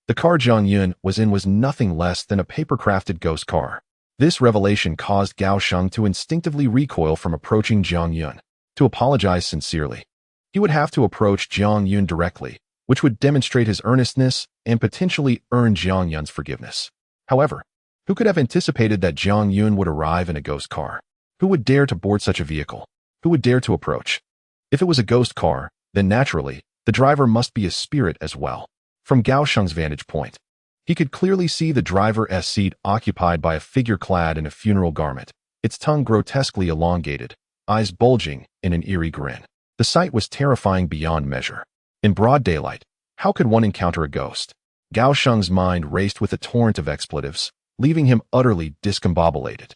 the car Jiang Yun was in was nothing less than a paper-crafted ghost car. This revelation caused Gao Sheng to instinctively recoil from approaching Jiang Yun. To apologize sincerely, he would have to approach Jiang Yun directly, which would demonstrate his earnestness and potentially earn Jiang Yun's forgiveness. However, who could have anticipated that Jiang Yun would arrive in a ghost car? Who would dare to board such a vehicle? Who would dare to approach? If it was a ghost car, then naturally, the driver must be a spirit as well. From Gao Sheng's vantage point, he could clearly see the driver's seat occupied by a figure clad in a funeral garment, its tongue grotesquely elongated, eyes bulging in an eerie grin. The sight was terrifying beyond measure. In broad daylight, how could one encounter a ghost? Gao Sheng's mind raced with a torrent of expletives, leaving him utterly discombobulated.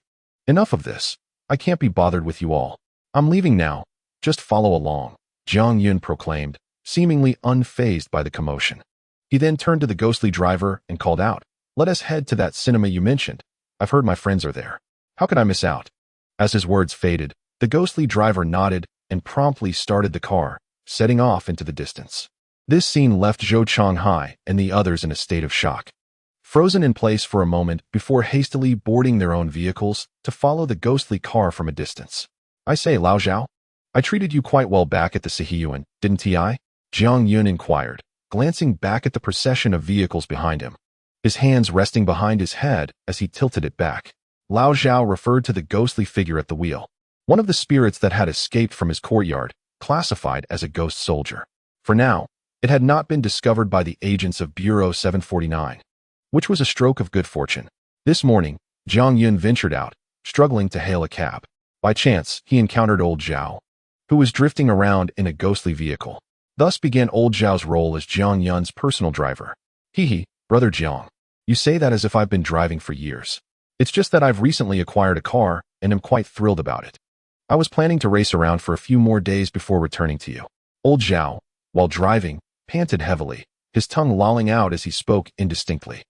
"Enough of this. I can't be bothered with you all. I'm leaving now. Just follow along," Jiang Yun proclaimed, seemingly unfazed by the commotion. He then turned to the ghostly driver and called out, "Let us head to that cinema you mentioned. I've heard my friends are there. How could I miss out?" As his words faded, the ghostly driver nodded and promptly started the car, setting off into the distance. This scene left Zhou Changhai and the others in a state of shock, frozen in place for a moment before hastily boarding their own vehicles to follow the ghostly car from a distance. "I say, Lao Zhao, I treated you quite well back at the Sihiyuan, didn't I?" Jiang Yun inquired, glancing back at the procession of vehicles behind him, his hands resting behind his head as he tilted it back. Lao Zhao referred to the ghostly figure at the wheel, one of the spirits that had escaped from his courtyard, classified as a ghost soldier. For now, it had not been discovered by the agents of Bureau 749, which was a stroke of good fortune. This morning, Jiang Yun ventured out, struggling to hail a cab. By chance, he encountered old Zhao, who was drifting around in a ghostly vehicle. Thus began old Zhao's role as Jiang Yun's personal driver. "Hee, brother Jiang, you say that as if I've been driving for years. It's just that I've recently acquired a car and am quite thrilled about it. I was planning to race around for a few more days before returning to you." Old Zhao, while driving, panted heavily, his tongue lolling out as he spoke indistinctly.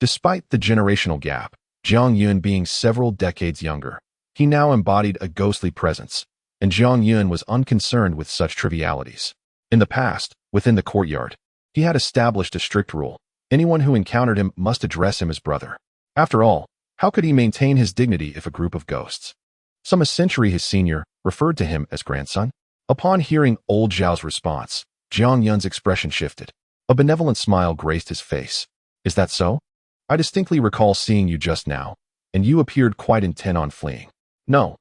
Despite the generational gap, Jiang Yun being several decades younger, he now embodied a ghostly presence, and Jiang Yun was unconcerned with such trivialities. In the past, within the courtyard, he had established a strict rule. Anyone who encountered him must address him as brother. After all, how could he maintain his dignity if a group of ghosts, some a century his senior, referred to him as grandson? Upon hearing old Zhao's response, Jiang Yun's expression shifted. A benevolent smile graced his face. "Is that so? I distinctly recall seeing you just now, and you appeared quite intent on fleeing." No,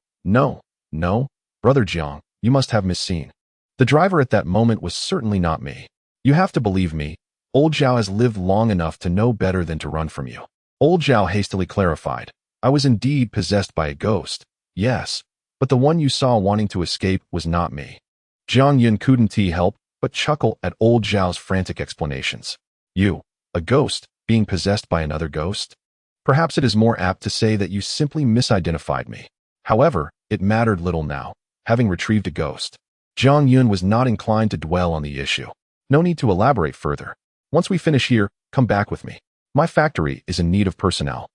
brother Jiang, you must have misseen. The driver at that moment was certainly not me. You have to believe me. Old Zhao has lived long enough to know better than to run from you." Old Zhao hastily clarified. "I was indeed possessed by a ghost, yes, but the one you saw wanting to escape was not me." Jiang Yun couldn't help but chuckle at old Zhao's frantic explanations. "You, a ghost, being possessed by another ghost? Perhaps it is more apt to say that you simply misidentified me. However, it mattered little now, having retrieved a ghost." Jiang Yun was not inclined to dwell on the issue. "No need to elaborate further. Once we finish here, come back with me. My factory is in need of personnel.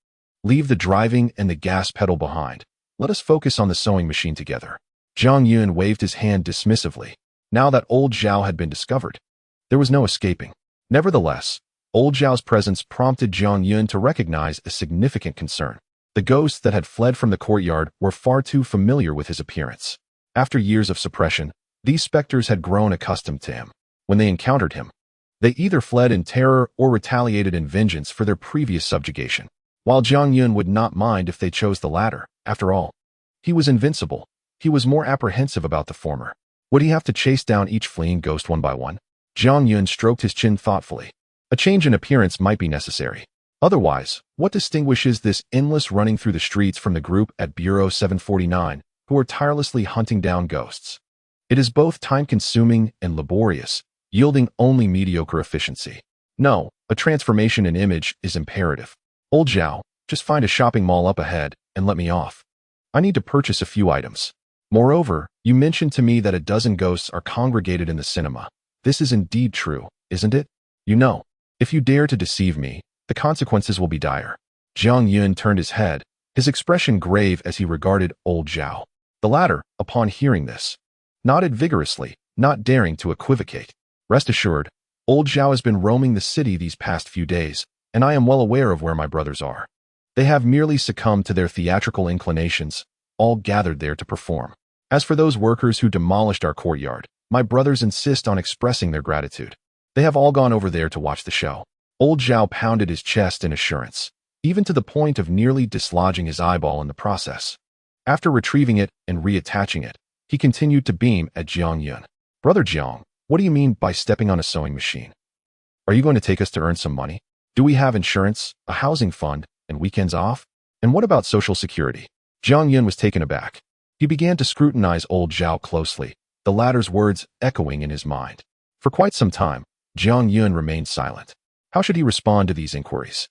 Leave the driving and the gas pedal behind. Let us focus on the sewing machine together." Jiang Yun waved his hand dismissively. Now that old Zhao had been discovered, there was no escaping. Nevertheless, old Zhao's presence prompted Jiang Yun to recognize a significant concern. The ghosts that had fled from the courtyard were far too familiar with his appearance. After years of suppression, these specters had grown accustomed to him. When they encountered him, they either fled in terror or retaliated in vengeance for their previous subjugation. While Jiang Yun would not mind if they chose the latter, after all, he was invincible. He was more apprehensive about the former. Would he have to chase down each fleeing ghost one by one? Jiang Yun stroked his chin thoughtfully. A change in appearance might be necessary. Otherwise, what distinguishes this endless running through the streets from the group at Bureau 749, who are tirelessly hunting down ghosts. It is both time-consuming and laborious, yielding only mediocre efficiency. No, a transformation in image is imperative. Old Zhao, just find a shopping mall up ahead and let me off. I need to purchase a few items. Moreover, you mentioned to me that a dozen ghosts are congregated in the cinema. This is indeed true, isn't it? You know, if you dare to deceive me, the consequences will be dire. Jiang Yun turned his head, his expression grave as he regarded old Zhao. The latter, upon hearing this, nodded vigorously, not daring to equivocate. Rest assured, old Zhao has been roaming the city these past few days, and I am well aware of where my brothers are. They have merely succumbed to their theatrical inclinations, all gathered there to perform. As for those workers who demolished our courtyard, my brothers insist on expressing their gratitude. They have all gone over there to watch the show. Old Zhao pounded his chest in assurance, even to the point of nearly dislodging his eyeball in the process. After retrieving it and reattaching it, he continued to beam at Jiang Yun. Brother Jiang, what do you mean by stepping on a sewing machine? Are you going to take us to earn some money? Do we have insurance, a housing fund, and weekends off? And what about Social Security? Jiang Yun was taken aback. He began to scrutinize old Zhao closely, the latter's words echoing in his mind. For quite some time, Jiang Yun remained silent. How should he respond to these inquiries?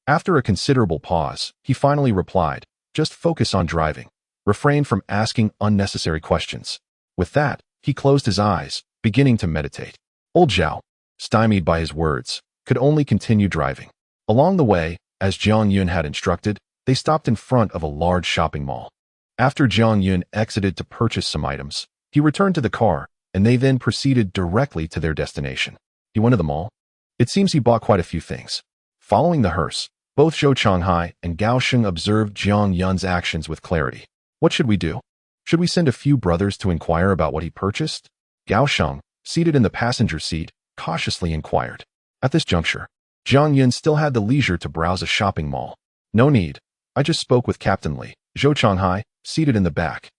After a considerable pause, he finally replied, just focus on driving. Refrain from asking unnecessary questions. With that, he closed his eyes, beginning to meditate. Old Zhao, stymied by his words, could only continue driving. Along the way, as Jiang Yun had instructed, they stopped in front of a large shopping mall. After Jiang Yun exited to purchase some items, he returned to the car, and they then proceeded directly to their destination. He went to the mall. It seems he bought quite a few things. Following the hearse, both Zhou Changhai and Gao Sheng observed Jiang Yun's actions with clarity. What should we do? Should we send a few brothers to inquire about what he purchased? Gao Sheng, seated in the passenger seat, cautiously inquired. At this juncture, Jiang Yun still had the leisure to browse a shopping mall. No need. I just spoke with Captain Li. Zhou Changhai, seated in the back,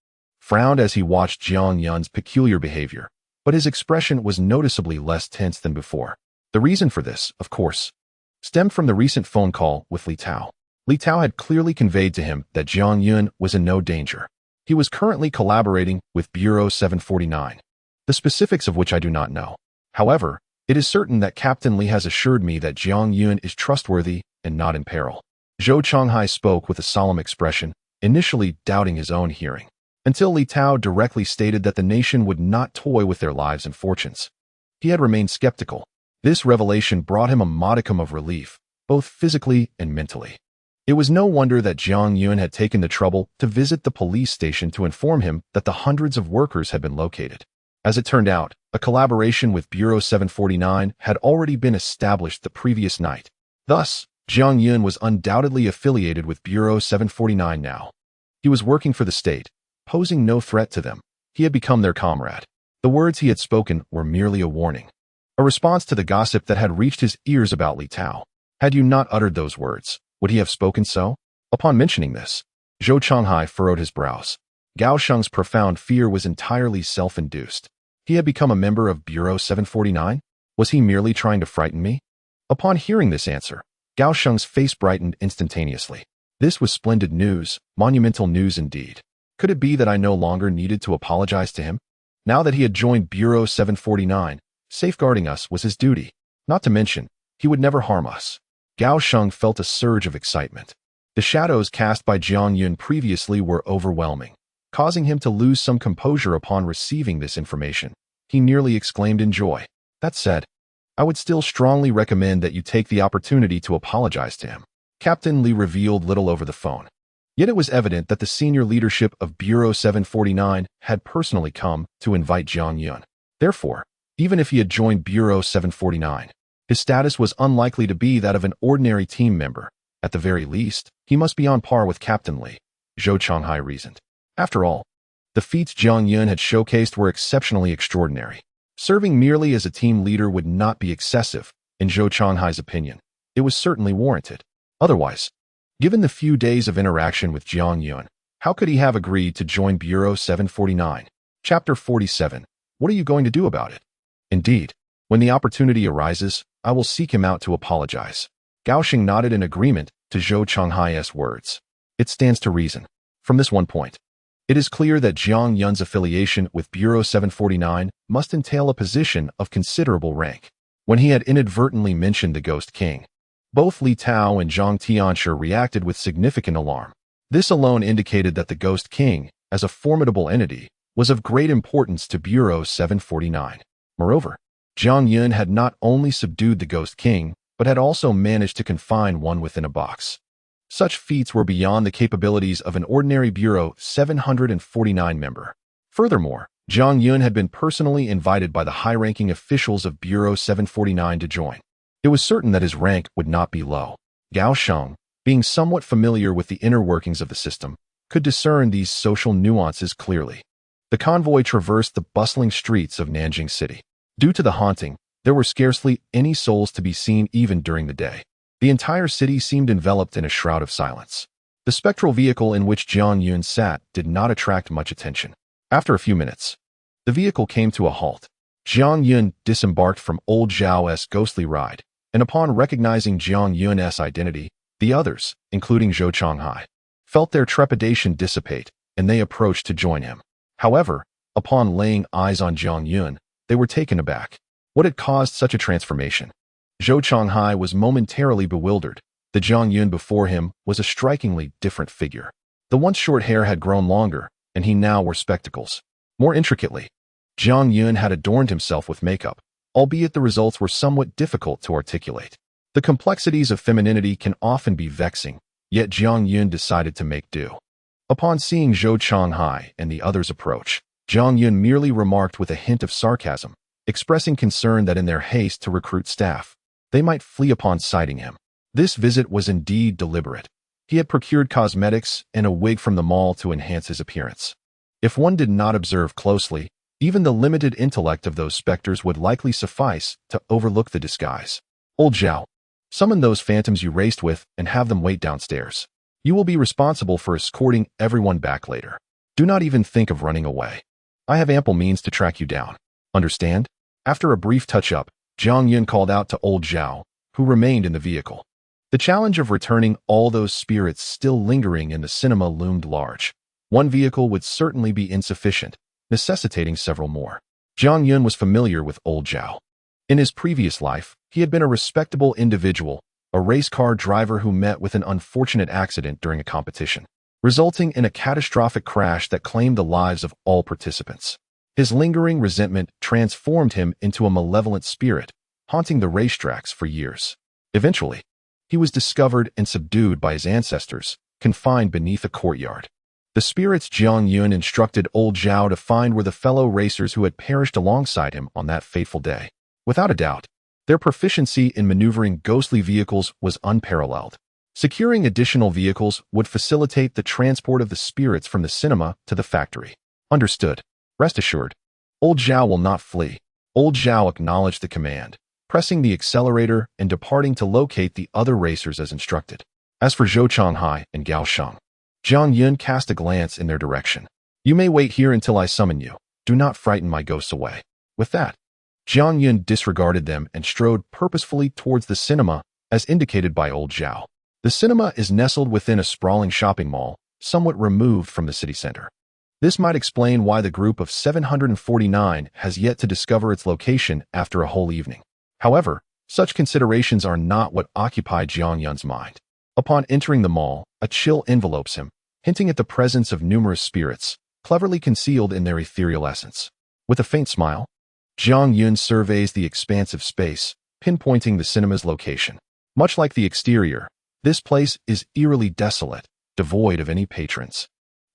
frowned as he watched Jiang Yun's peculiar behavior, but his expression was noticeably less tense than before. The reason for this, of course, stemmed from the recent phone call with Li Tao. Li Tao had clearly conveyed to him that Jiang Yun was in no danger. He was currently collaborating with Bureau 749, the specifics of which I do not know. However, it is certain that Captain Li has assured me that Jiang Yun is trustworthy and not in peril. Zhou Changhai spoke with a solemn expression, initially doubting his own hearing, until Li Tao directly stated that the nation would not toy with their lives and fortunes. He had remained skeptical. This revelation brought him a modicum of relief, both physically and mentally. It was no wonder that Jiang Yun had taken the trouble to visit the police station to inform him that the hundreds of workers had been located. As it turned out, a collaboration with Bureau 749 had already been established the previous night. Thus, Jiang Yun was undoubtedly affiliated with Bureau 749 now. He was working for the state, posing no threat to them. He had become their comrade. The words he had spoken were merely a warning, a response to the gossip that had reached his ears about Li Tao. Had you not uttered those words, would he have spoken so? Upon mentioning this, Zhou Changhai furrowed his brows. Gao Sheng's profound fear was entirely self-induced. He had become a member of Bureau 749? Was he merely trying to frighten me? Upon hearing this answer, Gao Sheng's face brightened instantaneously. This was splendid news, monumental news indeed. Could it be that I no longer needed to apologize to him? Now that he had joined Bureau 749, safeguarding us was his duty. Not to mention, he would never harm us. Gao Sheng felt a surge of excitement. The shadows cast by Jiang Yun previously were overwhelming, causing him to lose some composure upon receiving this information. He nearly exclaimed in joy. That said, I would still strongly recommend that you take the opportunity to apologize to him. Captain Li revealed little over the phone. Yet it was evident that the senior leadership of Bureau 749 had personally come to invite Jiang Yun. Therefore, even if he had joined Bureau 749, his status was unlikely to be that of an ordinary team member. At the very least, he must be on par with Captain Li, Zhou Changhai reasoned. After all, the feats Jiang Yun had showcased were exceptionally extraordinary. Serving merely as a team leader would not be excessive, in Zhou Changhai's opinion. It was certainly warranted. Otherwise, given the few days of interaction with Jiang Yun, how could he have agreed to join Bureau 749? Chapter 47. What are you going to do about it? Indeed, when the opportunity arises, I will seek him out to apologize. Gao Sheng nodded in agreement to Zhou Changhai's words. It stands to reason. From this one point, It is clear that Jiang Yun's affiliation with Bureau 749 must entail a position of considerable rank. When he had inadvertently mentioned the Ghost King, both Li Tao and Zhang Tianshi reacted with significant alarm. This alone indicated that the Ghost King, as a formidable entity, was of great importance to Bureau 749. Moreover, Jiang Yun had not only subdued the Ghost King, but had also managed to confine one within a box. Such feats were beyond the capabilities of an ordinary Bureau 749 member. Furthermore, Jiang Yun had been personally invited by the high-ranking officials of Bureau 749 to join. It was certain that his rank would not be low. Gao Sheng, being somewhat familiar with the inner workings of the system, could discern these social nuances clearly. The convoy traversed the bustling streets of Nanjing City. Due to the haunting, there were scarcely any souls to be seen even during the day. The entire city seemed enveloped in a shroud of silence. The spectral vehicle in which Jiang Yun sat did not attract much attention. After a few minutes, the vehicle came to a halt. Jiang Yun disembarked from old Zhao's ghostly ride, and upon recognizing Jiang Yun's identity, the others, including Zhou Changhai, felt their trepidation dissipate, and they approached to join him. However, upon laying eyes on Jiang Yun, they were taken aback. What had caused such a transformation? Zhou Changhai was momentarily bewildered. The Jiang Yun before him was a strikingly different figure. The once short hair had grown longer, and he now wore spectacles. More intricately, Jiang Yun had adorned himself with makeup, albeit the results were somewhat difficult to articulate. The complexities of femininity can often be vexing, yet Jiang Yun decided to make do. Upon seeing Zhou Changhai and the others approach, Jiang Yun merely remarked with a hint of sarcasm, expressing concern that in their haste to recruit staff, they might flee upon sighting him. This visit was indeed deliberate. He had procured cosmetics and a wig from the mall to enhance his appearance. If one did not observe closely, even the limited intellect of those specters would likely suffice to overlook the disguise. Old Zhao, summon those phantoms you raced with and have them wait downstairs. You will be responsible for escorting everyone back later. Do not even think of running away. I have ample means to track you down. Understand? After a brief touch-up, Jiang Yun called out to old Zhao, who remained in the vehicle. The challenge of returning all those spirits still lingering in the cinema loomed large. One vehicle would certainly be insufficient, necessitating several more. Jiang Yun was familiar with old Zhao. In his previous life, he had been a respectable individual, a race car driver who met with an unfortunate accident during a competition, resulting in a catastrophic crash that claimed the lives of all participants. His lingering resentment transformed him into a malevolent spirit, haunting the racetracks for years. Eventually, he was discovered and subdued by his ancestors, confined beneath a courtyard. The spirits Jiang Yun instructed old Zhao to find were the fellow racers who had perished alongside him on that fateful day. Without a doubt, their proficiency in maneuvering ghostly vehicles was unparalleled. Securing additional vehicles would facilitate the transport of the spirits from the cinema to the factory. Understood. Rest assured, old Zhao will not flee. Old Zhao acknowledged the command, pressing the accelerator and departing to locate the other racers as instructed. As for Zhou Changhai and Gao Sheng, Jiang Yun cast a glance in their direction. You may wait here until I summon you. Do not frighten my ghosts away. With that, Jiang Yun disregarded them and strode purposefully towards the cinema, as indicated by old Zhao. The cinema is nestled within a sprawling shopping mall, somewhat removed from the city center. This might explain why the group of 749 has yet to discover its location after a whole evening. However, such considerations are not what occupied Jiang Yun's mind. Upon entering the mall, a chill envelopes him, hinting at the presence of numerous spirits, cleverly concealed in their ethereal essence. With a faint smile, Jiang Yun surveys the expansive space, pinpointing the cinema's location. Much like the exterior, this place is eerily desolate, devoid of any patrons.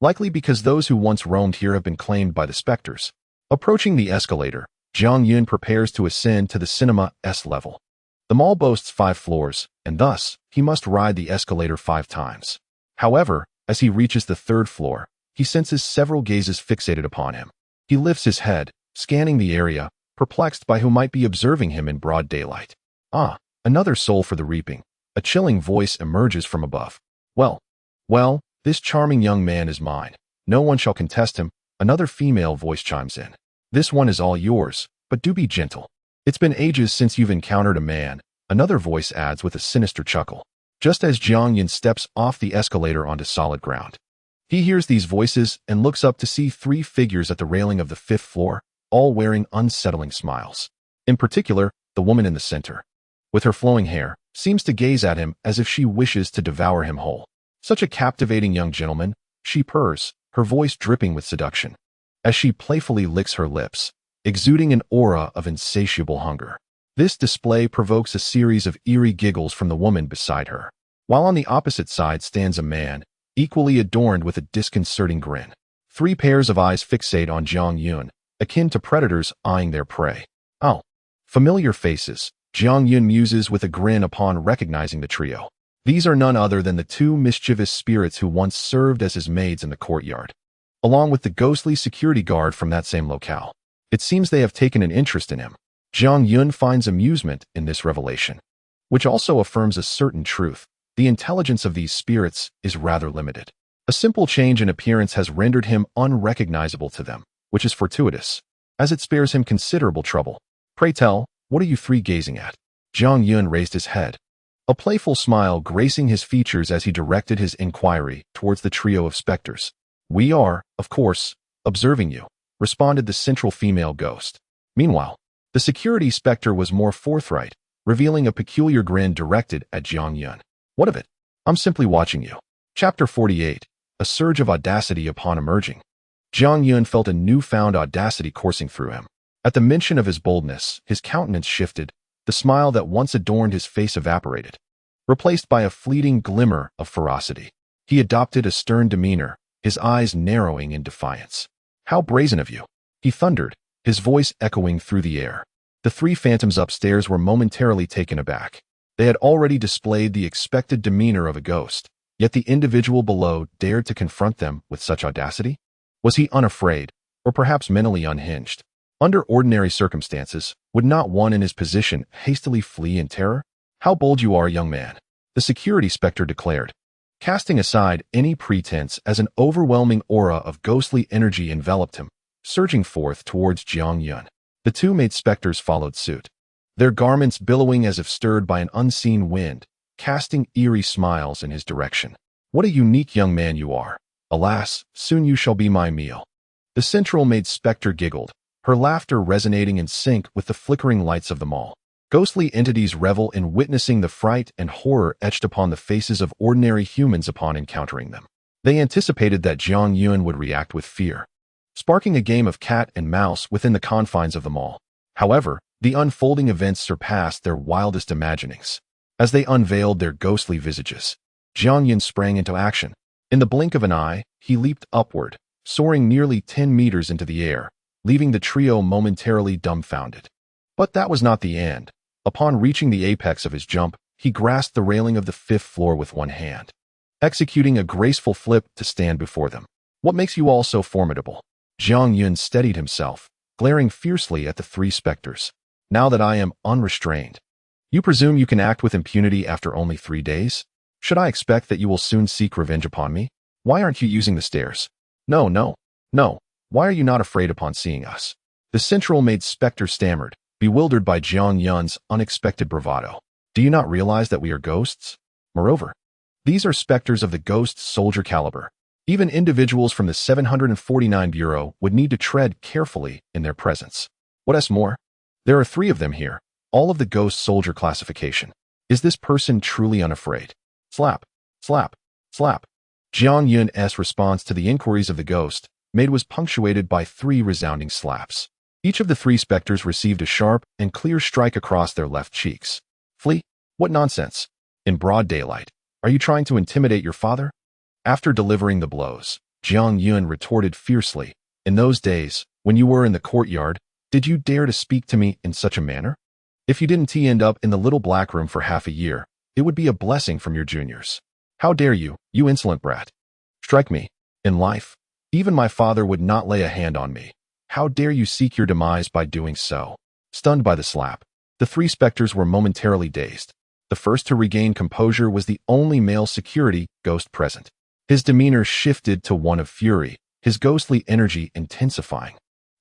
Likely because those who once roamed here have been claimed by the specters. Approaching the escalator, Jiang Yun prepares to ascend to the cinema S level. The mall boasts 5 floors, and thus, he must ride the escalator 5 times. However, as he reaches the 3rd floor, he senses several gazes fixated upon him. He lifts his head, scanning the area, perplexed by who might be observing him in broad daylight. Ah, another soul for the reaping. A chilling voice emerges from above. Well, this charming young man is mine. No one shall contest him. Another female voice chimes in. This one is all yours, but do be gentle. It's been ages since you've encountered a man, another voice adds with a sinister chuckle. Just as Jiang Yun steps off the escalator onto solid ground, He hears these voices and looks up to see three figures at the railing of the 5th floor, all wearing unsettling smiles. In particular, the woman in the center, with her flowing hair, seems to gaze at him as if she wishes to devour him whole. Such a captivating young gentleman, she purrs, her voice dripping with seduction, as she playfully licks her lips, exuding an aura of insatiable hunger. This display provokes a series of eerie giggles from the woman beside her, while on the opposite side stands a man, equally adorned with a disconcerting grin. Three pairs of eyes fixate on Jiang Yun, akin to predators eyeing their prey. Oh, familiar faces, Jiang Yun muses with a grin upon recognizing the trio. These are none other than the two mischievous spirits who once served as his maids in the courtyard, along with the ghostly security guard from that same locale. It seems they have taken an interest in him. Jiang Yun finds amusement in this revelation, which also affirms a certain truth. The intelligence of these spirits is rather limited. A simple change in appearance has rendered him unrecognizable to them, which is fortuitous, as it spares him considerable trouble. Pray tell, what are you three gazing at? Jiang Yun raised his head, a playful smile gracing his features as he directed his inquiry towards the trio of specters. We are, of course, observing you, responded the central female ghost. Meanwhile, the security specter was more forthright, revealing a peculiar grin directed at Jiang Yun. What of it? I'm simply watching you. Chapter 48. A surge of audacity upon emerging. Jiang Yun felt a newfound audacity coursing through him. At the mention of his boldness, his countenance shifted, the smile that once adorned his face evaporated, replaced by a fleeting glimmer of ferocity. He adopted a stern demeanor, his eyes narrowing in defiance. How brazen of you, he thundered, his voice echoing through the air. The three phantoms upstairs were momentarily taken aback. They had already displayed the expected demeanor of a ghost, yet the individual below dared to confront them with such audacity? Was he unafraid, or perhaps mentally unhinged? Under ordinary circumstances, would not one in his position hastily flee in terror? How bold you are, young man, the security specter declared, casting aside any pretense as an overwhelming aura of ghostly energy enveloped him, surging forth towards Jiang Yun. The two maid specters followed suit, their garments billowing as if stirred by an unseen wind, casting eerie smiles in his direction. What a unique young man you are. Alas, soon you shall be my meal. The central maid specter giggled, her laughter resonating in sync with the flickering lights of the mall. Ghostly entities revel in witnessing the fright and horror etched upon the faces of ordinary humans upon encountering them. They anticipated that Jiang Yun would react with fear, sparking a game of cat and mouse within the confines of the mall. However, the unfolding events surpassed their wildest imaginings. As they unveiled their ghostly visages, Jiang Yun sprang into action. In the blink of an eye, he leaped upward, soaring nearly 10 meters into the air, leaving the trio momentarily dumbfounded. But that was not the end. Upon reaching the apex of his jump, he grasped the railing of the 5th floor with one hand, executing a graceful flip to stand before them. What makes you all so formidable? Jiang Yun steadied himself, glaring fiercely at the three specters. Now that I am unrestrained, you presume you can act with impunity after only 3 days? Should I expect that you will soon seek revenge upon me? Why aren't you using the stairs? No. Why are you not afraid upon seeing us? The central maid specter stammered, bewildered by Jiang Yun's unexpected bravado. Do you not realize that we are ghosts? Moreover, these are specters of the ghost soldier caliber. Even individuals from the 749 Bureau would need to tread carefully in their presence. What more? There are 3 of them here, all of the ghost soldier classification. Is this person truly unafraid? Slap, slap, slap. Jiang Yun's response to the inquiries of the ghost maid was punctuated by 3 resounding slaps. Each of the 3 specters received a sharp and clear strike across their left cheeks. Flee? What nonsense! In broad daylight, are you trying to intimidate your father? After delivering the blows, Jiang Yun retorted fiercely, in those days, when you were in the courtyard, did you dare to speak to me in such a manner? If you didn't end up in the little black room for half a year, it would be a blessing from your juniors. How dare you, you insolent brat? Strike me. In life, even my father would not lay a hand on me. How dare you seek your demise by doing so? Stunned by the slap, the 3 specters were momentarily dazed. The first to regain composure was the only male security ghost present. His demeanor shifted to one of fury, his ghostly energy intensifying.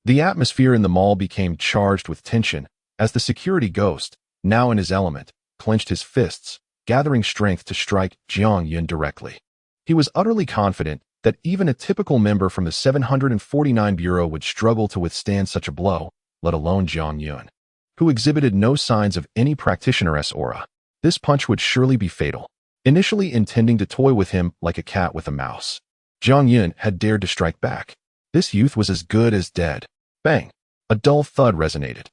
The atmosphere in the mall became charged with tension as the security ghost, now in his element, clenched his fists, gathering strength to strike Jiang Yun directly. He was utterly confident that even a typical member from the 749 Bureau would struggle to withstand such a blow, let alone Jiang Yun, who exhibited no signs of any practitioner's aura. This punch would surely be fatal. Initially intending to toy with him like a cat with a mouse, Jiang Yun had dared to strike back. This youth was as good as dead. Bang! A dull thud resonated.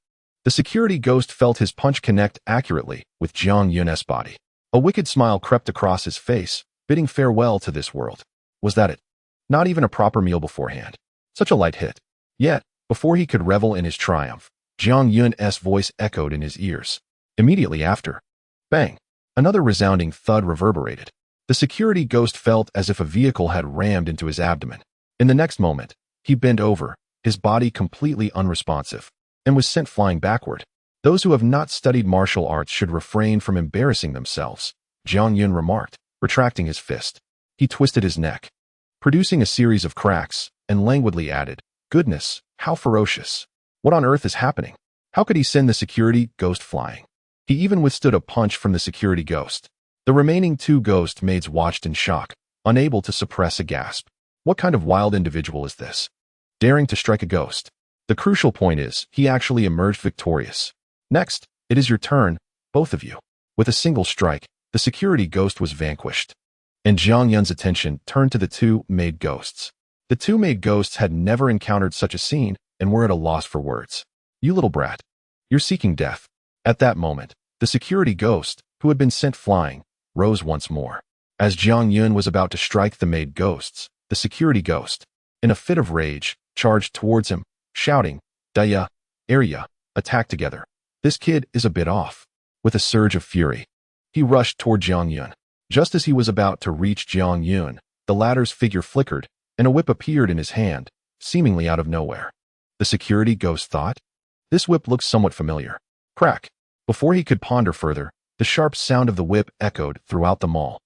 The security ghost felt his punch connect accurately with Jiang Yun's body. A wicked smile crept across his face, bidding farewell to this world. Was that it? Not even a proper meal beforehand. Such a light hit. Yet, before he could revel in his triumph, Jiang Yun's voice echoed in his ears. Immediately after, bang! Another resounding thud reverberated. The security ghost felt as if a vehicle had rammed into his abdomen. In the next moment, he bent over, his body completely unresponsive, and was sent flying backward. Those who have not studied martial arts should refrain from embarrassing themselves, Jiang Yun remarked, retracting his fist. He twisted his neck, producing a series of cracks, and languidly added, "Goodness, how ferocious. What on earth is happening?" How could he send the security ghost flying? He even withstood a punch from the security ghost. The remaining two ghost maids watched in shock, unable to suppress a gasp. What kind of wild individual is this? Daring to strike a ghost. The crucial point is, he actually emerged victorious. Next, it is your turn, both of you. With a single strike, the security ghost was vanquished. And Jiang Yun's attention turned to the two maid ghosts. The two maid ghosts had never encountered such a scene and were at a loss for words. "You little brat. You're seeking death." At that moment, the security ghost, who had been sent flying, rose once more. As Jiang Yun was about to strike the maid ghosts, the security ghost, in a fit of rage, charged towards him, shouting, "Daya, area, attack together. This kid is a bit off." With a surge of fury, he rushed toward Jiang Yun. Just as he was about to reach Jiang Yun, the latter's figure flickered, and a whip appeared in his hand, seemingly out of nowhere. The security ghost thought, "This whip looks somewhat familiar." Crack! Before he could ponder further, the sharp sound of the whip echoed throughout the mall.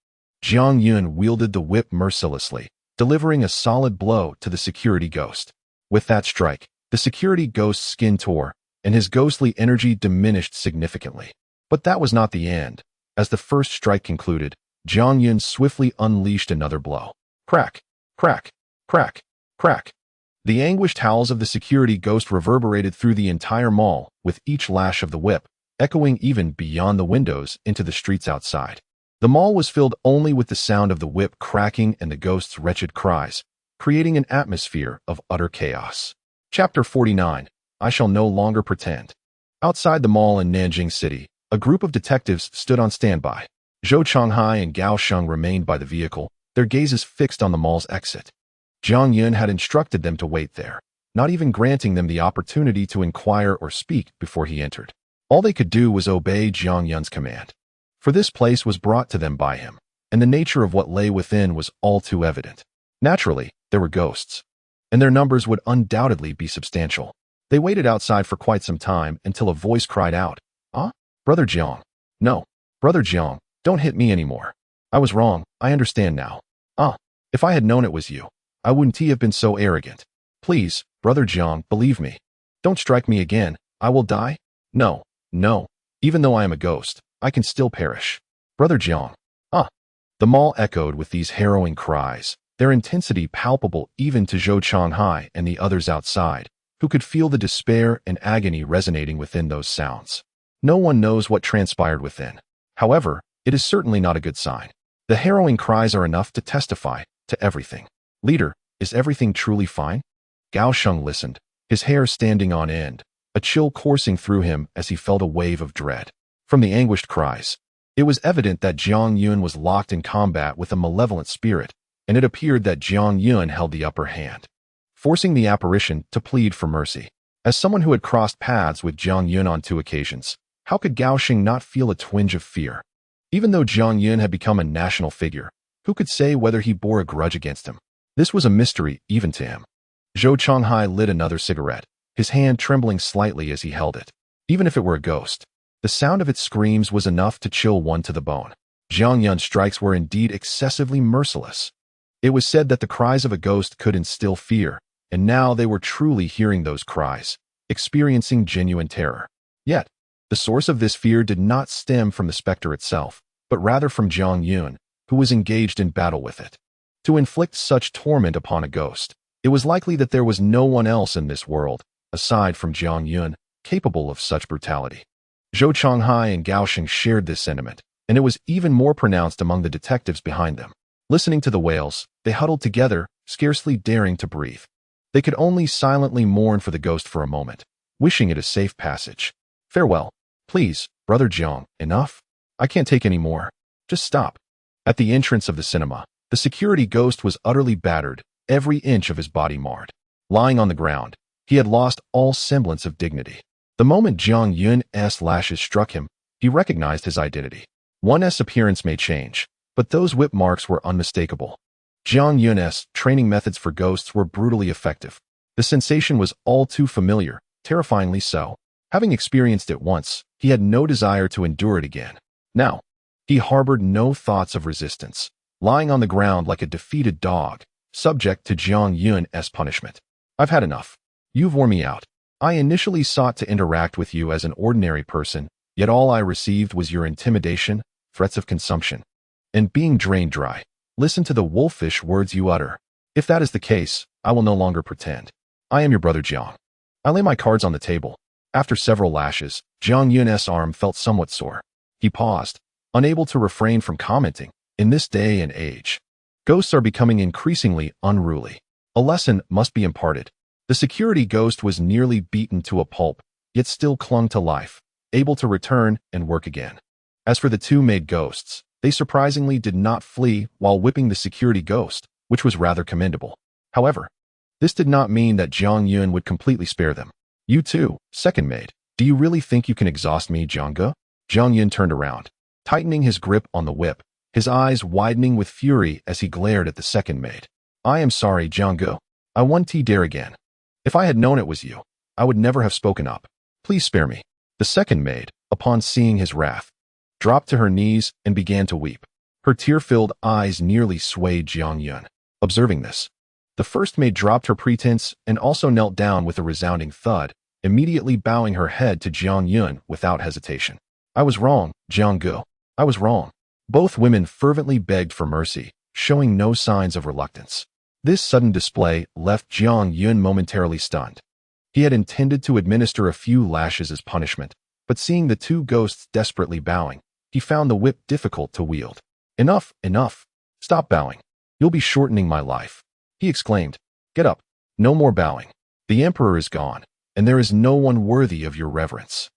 Jiang Yun wielded the whip mercilessly, delivering a solid blow to the security ghost. With that strike, the security ghost's skin tore, and his ghostly energy diminished significantly. But that was not the end. As the first strike concluded, Jiang Yun swiftly unleashed another blow. Crack! Crack! Crack! Crack! The anguished howls of the security ghost reverberated through the entire mall, with each lash of the whip, echoing even beyond the windows into the streets outside. The mall was filled only with the sound of the whip cracking and the ghost's wretched cries, creating an atmosphere of utter chaos. Chapter 49. I Shall No Longer Pretend. Outside the mall in Nanjing City, a group of detectives stood on standby. Zhou Changhai and Gao Sheng remained by the vehicle, their gazes fixed on the mall's exit. Jiang Yun had instructed them to wait there, not even granting them the opportunity to inquire or speak before he entered. All they could do was obey Jiang Yun's command. For this place was brought to them by him, and the nature of what lay within was all too evident. Naturally, there were ghosts, and their numbers would undoubtedly be substantial. They waited outside for quite some time until a voice cried out, "Ah, Brother Jiang. No, Brother Jiang, don't hit me anymore. I was wrong, I understand now. Ah, if I had known it was you, I wouldn't have been so arrogant. Please, Brother Jiang, believe me. Don't strike me again, I will die? No, no, even though I am a ghost, I can still perish. Brother Jiang." Ah! The mall echoed with these harrowing cries, their intensity palpable even to Zhou Changhai and the others outside, who could feel the despair and agony resonating within those sounds. No one knows what transpired within. However, it is certainly not a good sign. The harrowing cries are enough to testify to everything. "Leader, is everything truly fine?" Gao Sheng listened, his hair standing on end, a chill coursing through him as he felt a wave of dread. From the anguished cries, it was evident that Jiang Yun was locked in combat with a malevolent spirit, and it appeared that Jiang Yun held the upper hand, forcing the apparition to plead for mercy. As someone who had crossed paths with Jiang Yun on 2 occasions, how could Gao Sheng not feel a twinge of fear? Even though Jiang Yun had become a national figure, who could say whether he bore a grudge against him? This was a mystery even to him. Zhou Changhai lit another cigarette, his hand trembling slightly as he held it. Even if it were a ghost, the sound of its screams was enough to chill one to the bone. Jiang Yun's strikes were indeed excessively merciless. It was said that the cries of a ghost could instill fear, and now they were truly hearing those cries, experiencing genuine terror. Yet, the source of this fear did not stem from the specter itself, but rather from Jiang Yun, who was engaged in battle with it. To inflict such torment upon a ghost, it was likely that there was no one else in this world, aside from Jiang Yun, capable of such brutality. Zhou Chonghai and Gao Sheng shared this sentiment, and it was even more pronounced among the detectives behind them. Listening to the wails, they huddled together, scarcely daring to breathe. They could only silently mourn for the ghost for a moment, wishing it a safe passage. Farewell. Please, Brother Jiang, enough? I can't take any more. Just stop. At the entrance of the cinema, the security ghost was utterly battered, every inch of his body marred. Lying on the ground, he had lost all semblance of dignity. The moment Jiang Yun's lashes struck him, he recognized his identity. One's appearance may change, but those whip marks were unmistakable. Jiang Yun's training methods for ghosts were brutally effective. The sensation was all too familiar, terrifyingly so. Having experienced it once, he had no desire to endure it again. Now, he harbored no thoughts of resistance, lying on the ground like a defeated dog, subject to Jiang Yun's punishment. I've had enough. You've worn me out. I initially sought to interact with you as an ordinary person, yet all I received was your intimidation, threats of consumption, and being drained dry. Listen to the wolfish words you utter. If that is the case, I will no longer pretend. I am your brother Jiang. I lay my cards on the table. After several lashes, Jiang Yun's arm felt somewhat sore. He paused, unable to refrain from commenting, in this day and age, ghosts are becoming increasingly unruly. A lesson must be imparted. The security ghost was nearly beaten to a pulp, yet still clung to life, able to return and work again. As for the two maid ghosts, they surprisingly did not flee while whipping the security ghost, which was rather commendable. However, this did not mean that Jiang Yun would completely spare them. You too, second maid. Do you really think you can exhaust me, Jiangge? Jiang Yun turned around, tightening his grip on the whip, his eyes widening with fury as he glared at the second maid. I am sorry, Jiangge. I won't dare again. If I had known it was you, I would never have spoken up. Please spare me. The second maid, upon seeing his wrath, dropped to her knees and began to weep. Her tear-filled eyes nearly swayed Jiang Yun. Observing this, the first maid dropped her pretense and also knelt down with a resounding thud, immediately bowing her head to Jiang Yun without hesitation. I was wrong, Jiangge. I was wrong. Both women fervently begged for mercy, showing no signs of reluctance. This sudden display left Jiang Yun momentarily stunned. He had intended to administer a few lashes as punishment, but seeing the two ghosts desperately bowing, he found the whip difficult to wield. Enough, enough. Stop bowing. You'll be shortening my life. He exclaimed. Get up. No more bowing. The emperor is gone, and there is no one worthy of your reverence.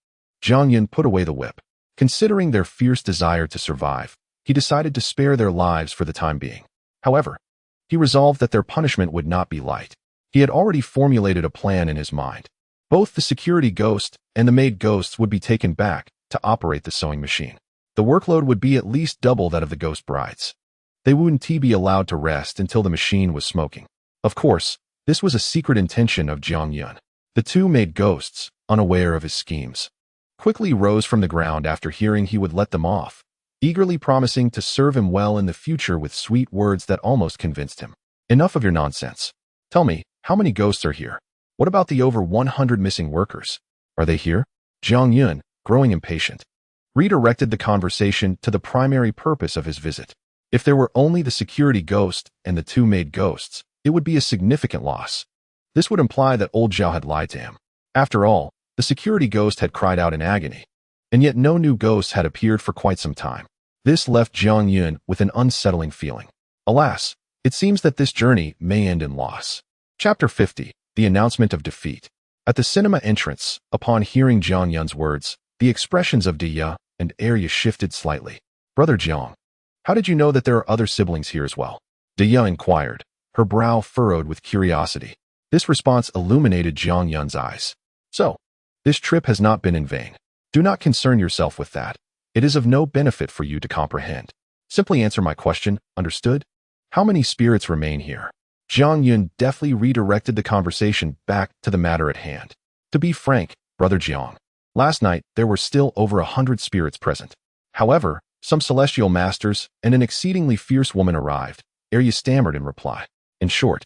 Jiang Yun put away the whip. Considering their fierce desire to survive, he decided to spare their lives for the time being. However, he resolved that their punishment would not be light. He had already formulated a plan in his mind. Both the security ghost and the maid ghosts would be taken back to operate the sewing machine. The workload would be at least double that of the ghost brides. They wouldn't be allowed to rest until the machine was smoking. Of course, this was a secret intention of Jiang Yun. The two maid ghosts, unaware of his schemes, quickly rose from the ground after hearing he would let them off, eagerly promising to serve him well in the future with sweet words that almost convinced him. Enough of your nonsense. Tell me, how many ghosts are here? What about the over 100 missing workers? Are they here? Jiang Yun, growing impatient, redirected the conversation to the primary purpose of his visit. If there were only the security ghost and the two maid ghosts, it would be a significant loss. This would imply that old Zhao had lied to him. After all, the security ghost had cried out in agony, and yet no new ghosts had appeared for quite some time. This left Jiang Yun with an unsettling feeling. Alas, it seems that this journey may end in loss. Chapter 50. The Announcement of Defeat. At the cinema entrance, upon hearing Jiang Yun's words, the expressions of Diya and Arya shifted slightly. Brother Jiang, how did you know that there are other siblings here as well? Diya inquired, her brow furrowed with curiosity. This response illuminated Jiang Yun's eyes. So, this trip has not been in vain. Do not concern yourself with that. It is of no benefit for you to comprehend. Simply answer my question, understood? How many spirits remain here? Jiang Yun deftly redirected the conversation back to the matter at hand. To be frank, Brother Jiang, last night there were still over 100 spirits present. However, some celestial masters and an exceedingly fierce woman arrived, Arya stammered in reply. In short,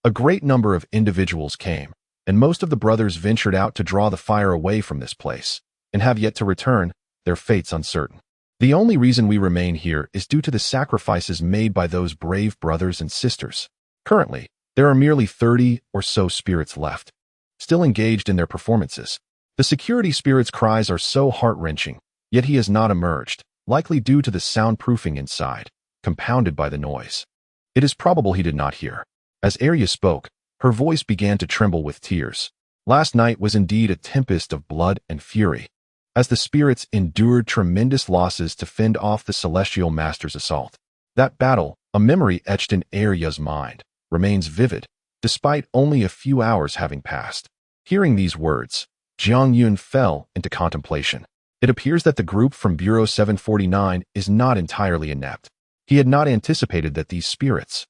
a great number of individuals came, and most of the brothers ventured out to draw the fire away from this place, and have yet to return, their fates uncertain. The only reason we remain here is due to the sacrifices made by those brave brothers and sisters. Currently, there are merely 30 or so spirits left, still engaged in their performances. The security spirit's cries are so heart-wrenching, yet he has not emerged, likely due to the soundproofing inside, compounded by the noise. It is probable he did not hear. As Arya spoke, her voice began to tremble with tears. Last night was indeed a tempest of blood and fury, as the spirits endured tremendous losses to fend off the Celestial Master's assault. That battle, a memory etched in Arya's mind, remains vivid, despite only a few hours having passed. Hearing these words, Jiang Yun fell into contemplation. It appears that the group from Bureau 749 is not entirely inept. He had not anticipated that these spirits,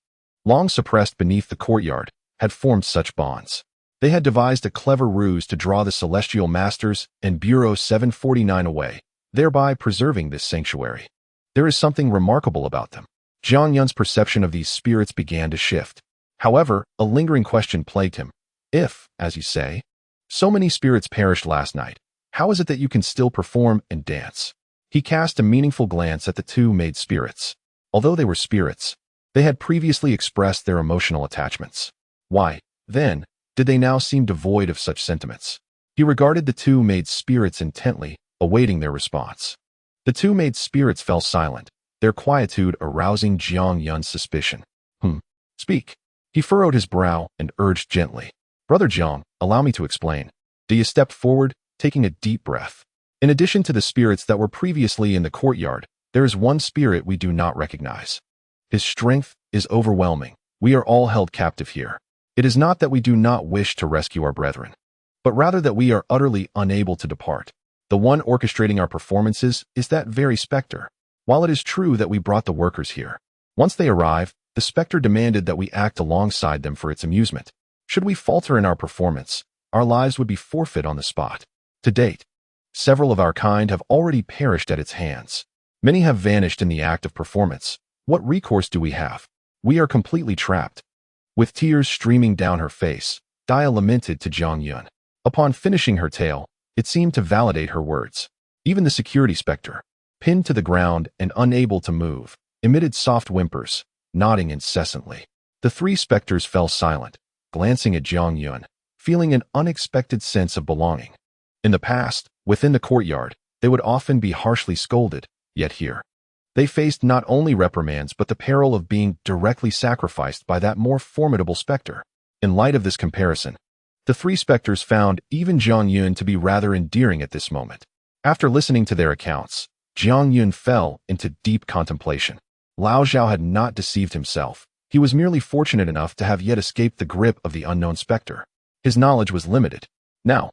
long suppressed beneath the courtyard, had formed such bonds. They had devised a clever ruse to draw the Celestial Masters and Bureau 749 away, thereby preserving this sanctuary. There is something remarkable about them. Jiang Yun's perception of these spirits began to shift. However, a lingering question plagued him. If, as you say, so many spirits perished last night, how is it that you can still perform and dance? He cast a meaningful glance at the two maid spirits. Although they were spirits, they had previously expressed their emotional attachments. Why, then, did they now seem devoid of such sentiments? He regarded the two maid spirits intently, awaiting their response. The two maid spirits fell silent, their quietude arousing Jiang Yun's suspicion. Speak. He furrowed his brow and urged gently. Brother Jiang, allow me to explain. Dia stepped forward, taking a deep breath. In addition to the spirits that were previously in the courtyard, there is one spirit we do not recognize. His strength is overwhelming. We are all held captive here. It is not that we do not wish to rescue our brethren, but rather that we are utterly unable to depart. The one orchestrating our performances is that very specter. While it is true that we brought the workers here, once they arrive, the specter demanded that we act alongside them for its amusement. Should we falter in our performance, our lives would be forfeit on the spot. To date, several of our kind have already perished at its hands. Many have vanished in the act of performance. What recourse do we have? We are completely trapped. With tears streaming down her face, Dia lamented to Jiang Yun. Upon finishing her tale, it seemed to validate her words. Even the security specter, pinned to the ground and unable to move, emitted soft whimpers, nodding incessantly. The three specters fell silent, glancing at Jiang Yun, feeling an unexpected sense of belonging. In the past, within the courtyard, they would often be harshly scolded, yet here, they faced not only reprimands but the peril of being directly sacrificed by that more formidable specter. In light of this comparison, the three specters found even Jiang Yun to be rather endearing at this moment. After listening to their accounts, Jiang Yun fell into deep contemplation. Lao Zhao had not deceived himself. He was merely fortunate enough to have yet escaped the grip of the unknown specter. His knowledge was limited. Now,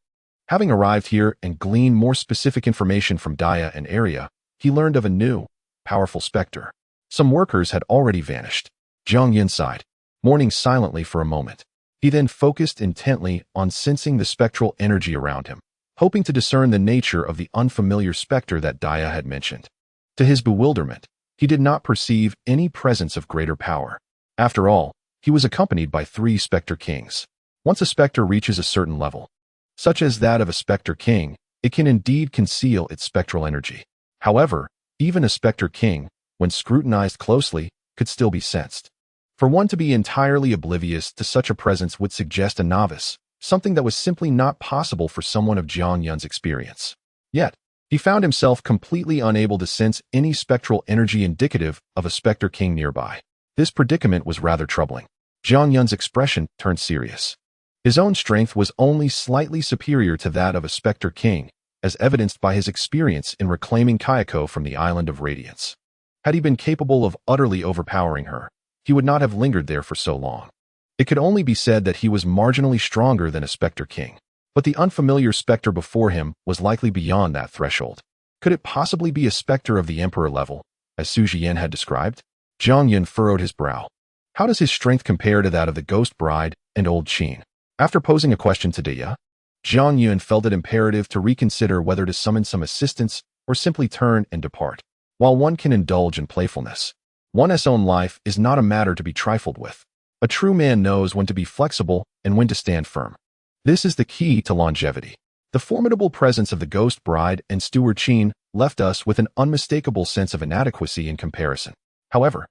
having arrived here and gleaned more specific information from Dia and Arya, he learned of a new, powerful specter. Some workers had already vanished. Jiang Yun sighed, mourning silently for a moment. He then focused intently on sensing the spectral energy around him, hoping to discern the nature of the unfamiliar specter that Dia had mentioned. To his bewilderment, he did not perceive any presence of greater power. After all, he was accompanied by three specter kings. Once a specter reaches a certain level, such as that of a specter king, it can indeed conceal its spectral energy. However, even a specter king, when scrutinized closely, could still be sensed. For one to be entirely oblivious to such a presence would suggest a novice, something that was simply not possible for someone of Jiang Yun's experience. Yet, he found himself completely unable to sense any spectral energy indicative of a specter king nearby. This predicament was rather troubling. Jiang Yun's expression turned serious. His own strength was only slightly superior to that of a specter king, as evidenced by his experience in reclaiming Kayako from the Island of Radiance. Had he been capable of utterly overpowering her, he would not have lingered there for so long. It could only be said that he was marginally stronger than a specter king, but the unfamiliar specter before him was likely beyond that threshold. Could it possibly be a specter of the emperor level, as Su Jian had described? Jiang Yun furrowed his brow. How does his strength compare to that of the ghost bride and old Qin? After posing a question to Dia, Jiang Yun felt it imperative to reconsider whether to summon some assistance or simply turn and depart. While one can indulge in playfulness, one's own life is not a matter to be trifled with. A true man knows when to be flexible and when to stand firm. This is the key to longevity. The formidable presence of the ghost bride and steward Qin left us with an unmistakable sense of inadequacy in comparison. However,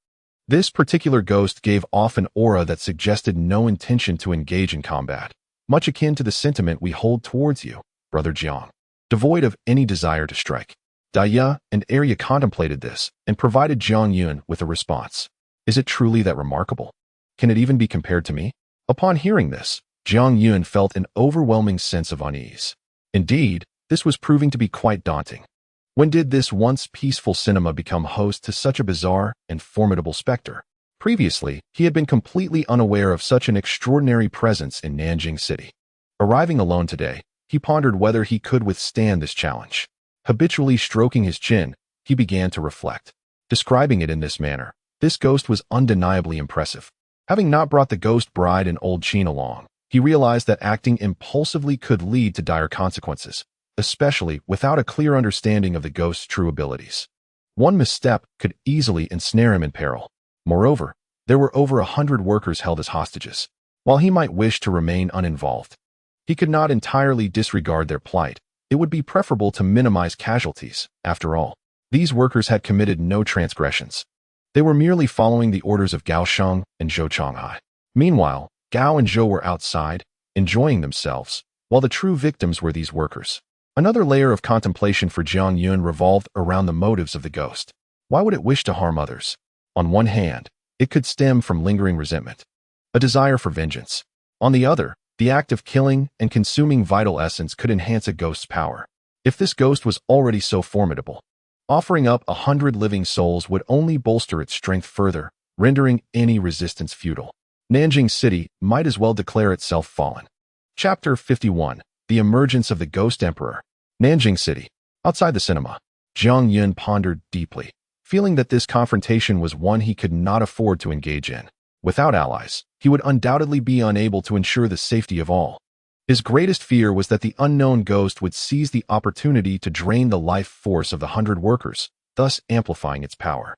this particular ghost gave off an aura that suggested no intention to engage in combat, much akin to the sentiment we hold towards you, Brother Jiang, devoid of any desire to strike. Daya and Arya contemplated this and provided Jiang Yun with a response. Is it truly that remarkable? Can it even be compared to me? Upon hearing this, Jiang Yun felt an overwhelming sense of unease. Indeed, this was proving to be quite daunting. When did this once peaceful cinema become host to such a bizarre and formidable specter? Previously, he had been completely unaware of such an extraordinary presence in Nanjing City. Arriving alone today, he pondered whether he could withstand this challenge. Habitually stroking his chin, he began to reflect. Describing it in this manner, this ghost was undeniably impressive. Having not brought the ghost bride and old Qin along, he realized that acting impulsively could lead to dire consequences, especially without a clear understanding of the ghost's true abilities. One misstep could easily ensnare him in peril. Moreover, there were over 100 workers held as hostages. While he might wish to remain uninvolved, he could not entirely disregard their plight. It would be preferable to minimize casualties. After all, these workers had committed no transgressions. They were merely following the orders of Gao Sheng and Zhou Chonghai. Meanwhile, Gao and Zhou were outside, enjoying themselves, while the true victims were these workers. Another layer of contemplation for Jiang Yun revolved around the motives of the ghost. Why would it wish to harm others? On one hand, it could stem from lingering resentment, a desire for vengeance. On the other, the act of killing and consuming vital essence could enhance a ghost's power. If this ghost was already so formidable, offering up 100 living souls would only bolster its strength further, rendering any resistance futile. Nanjing City might as well declare itself fallen. Chapter 51. The Emergence of the Ghost Emperor. Nanjing City. Outside the cinema, Jiang Yun pondered deeply, feeling that this confrontation was one he could not afford to engage in. Without allies, he would undoubtedly be unable to ensure the safety of all. His greatest fear was that the unknown ghost would seize the opportunity to drain the life force of the 100 workers, thus amplifying its power.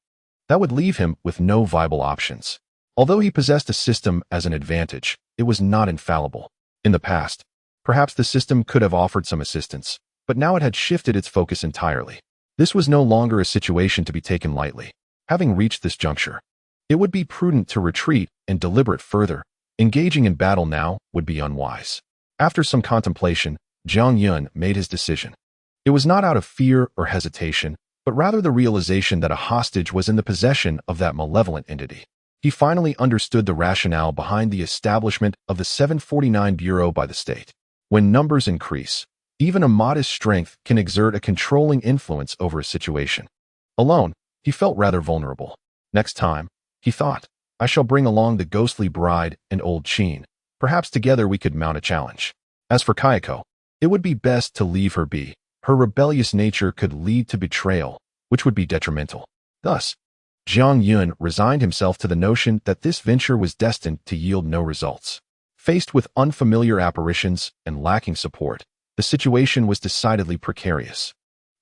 That would leave him with no viable options. Although he possessed a system as an advantage, it was not infallible. In the past, perhaps the system could have offered some assistance, but now it had shifted its focus entirely. This was no longer a situation to be taken lightly. Having reached this juncture, it would be prudent to retreat and deliberate further. Engaging in battle now would be unwise. After some contemplation, Jiang Yun made his decision. It was not out of fear or hesitation, but rather the realization that a hostage was in the possession of that malevolent entity. He finally understood the rationale behind the establishment of the 749 Bureau by the state. When numbers increase, even a modest strength can exert a controlling influence over a situation. Alone, he felt rather vulnerable. Next time, he thought, I shall bring along the ghostly bride and old Qin. Perhaps together we could mount a challenge. As for Kayako, it would be best to leave her be. Her rebellious nature could lead to betrayal, which would be detrimental. Thus, Jiang Yun resigned himself to the notion that this venture was destined to yield no results. Faced with unfamiliar apparitions and lacking support, the situation was decidedly precarious.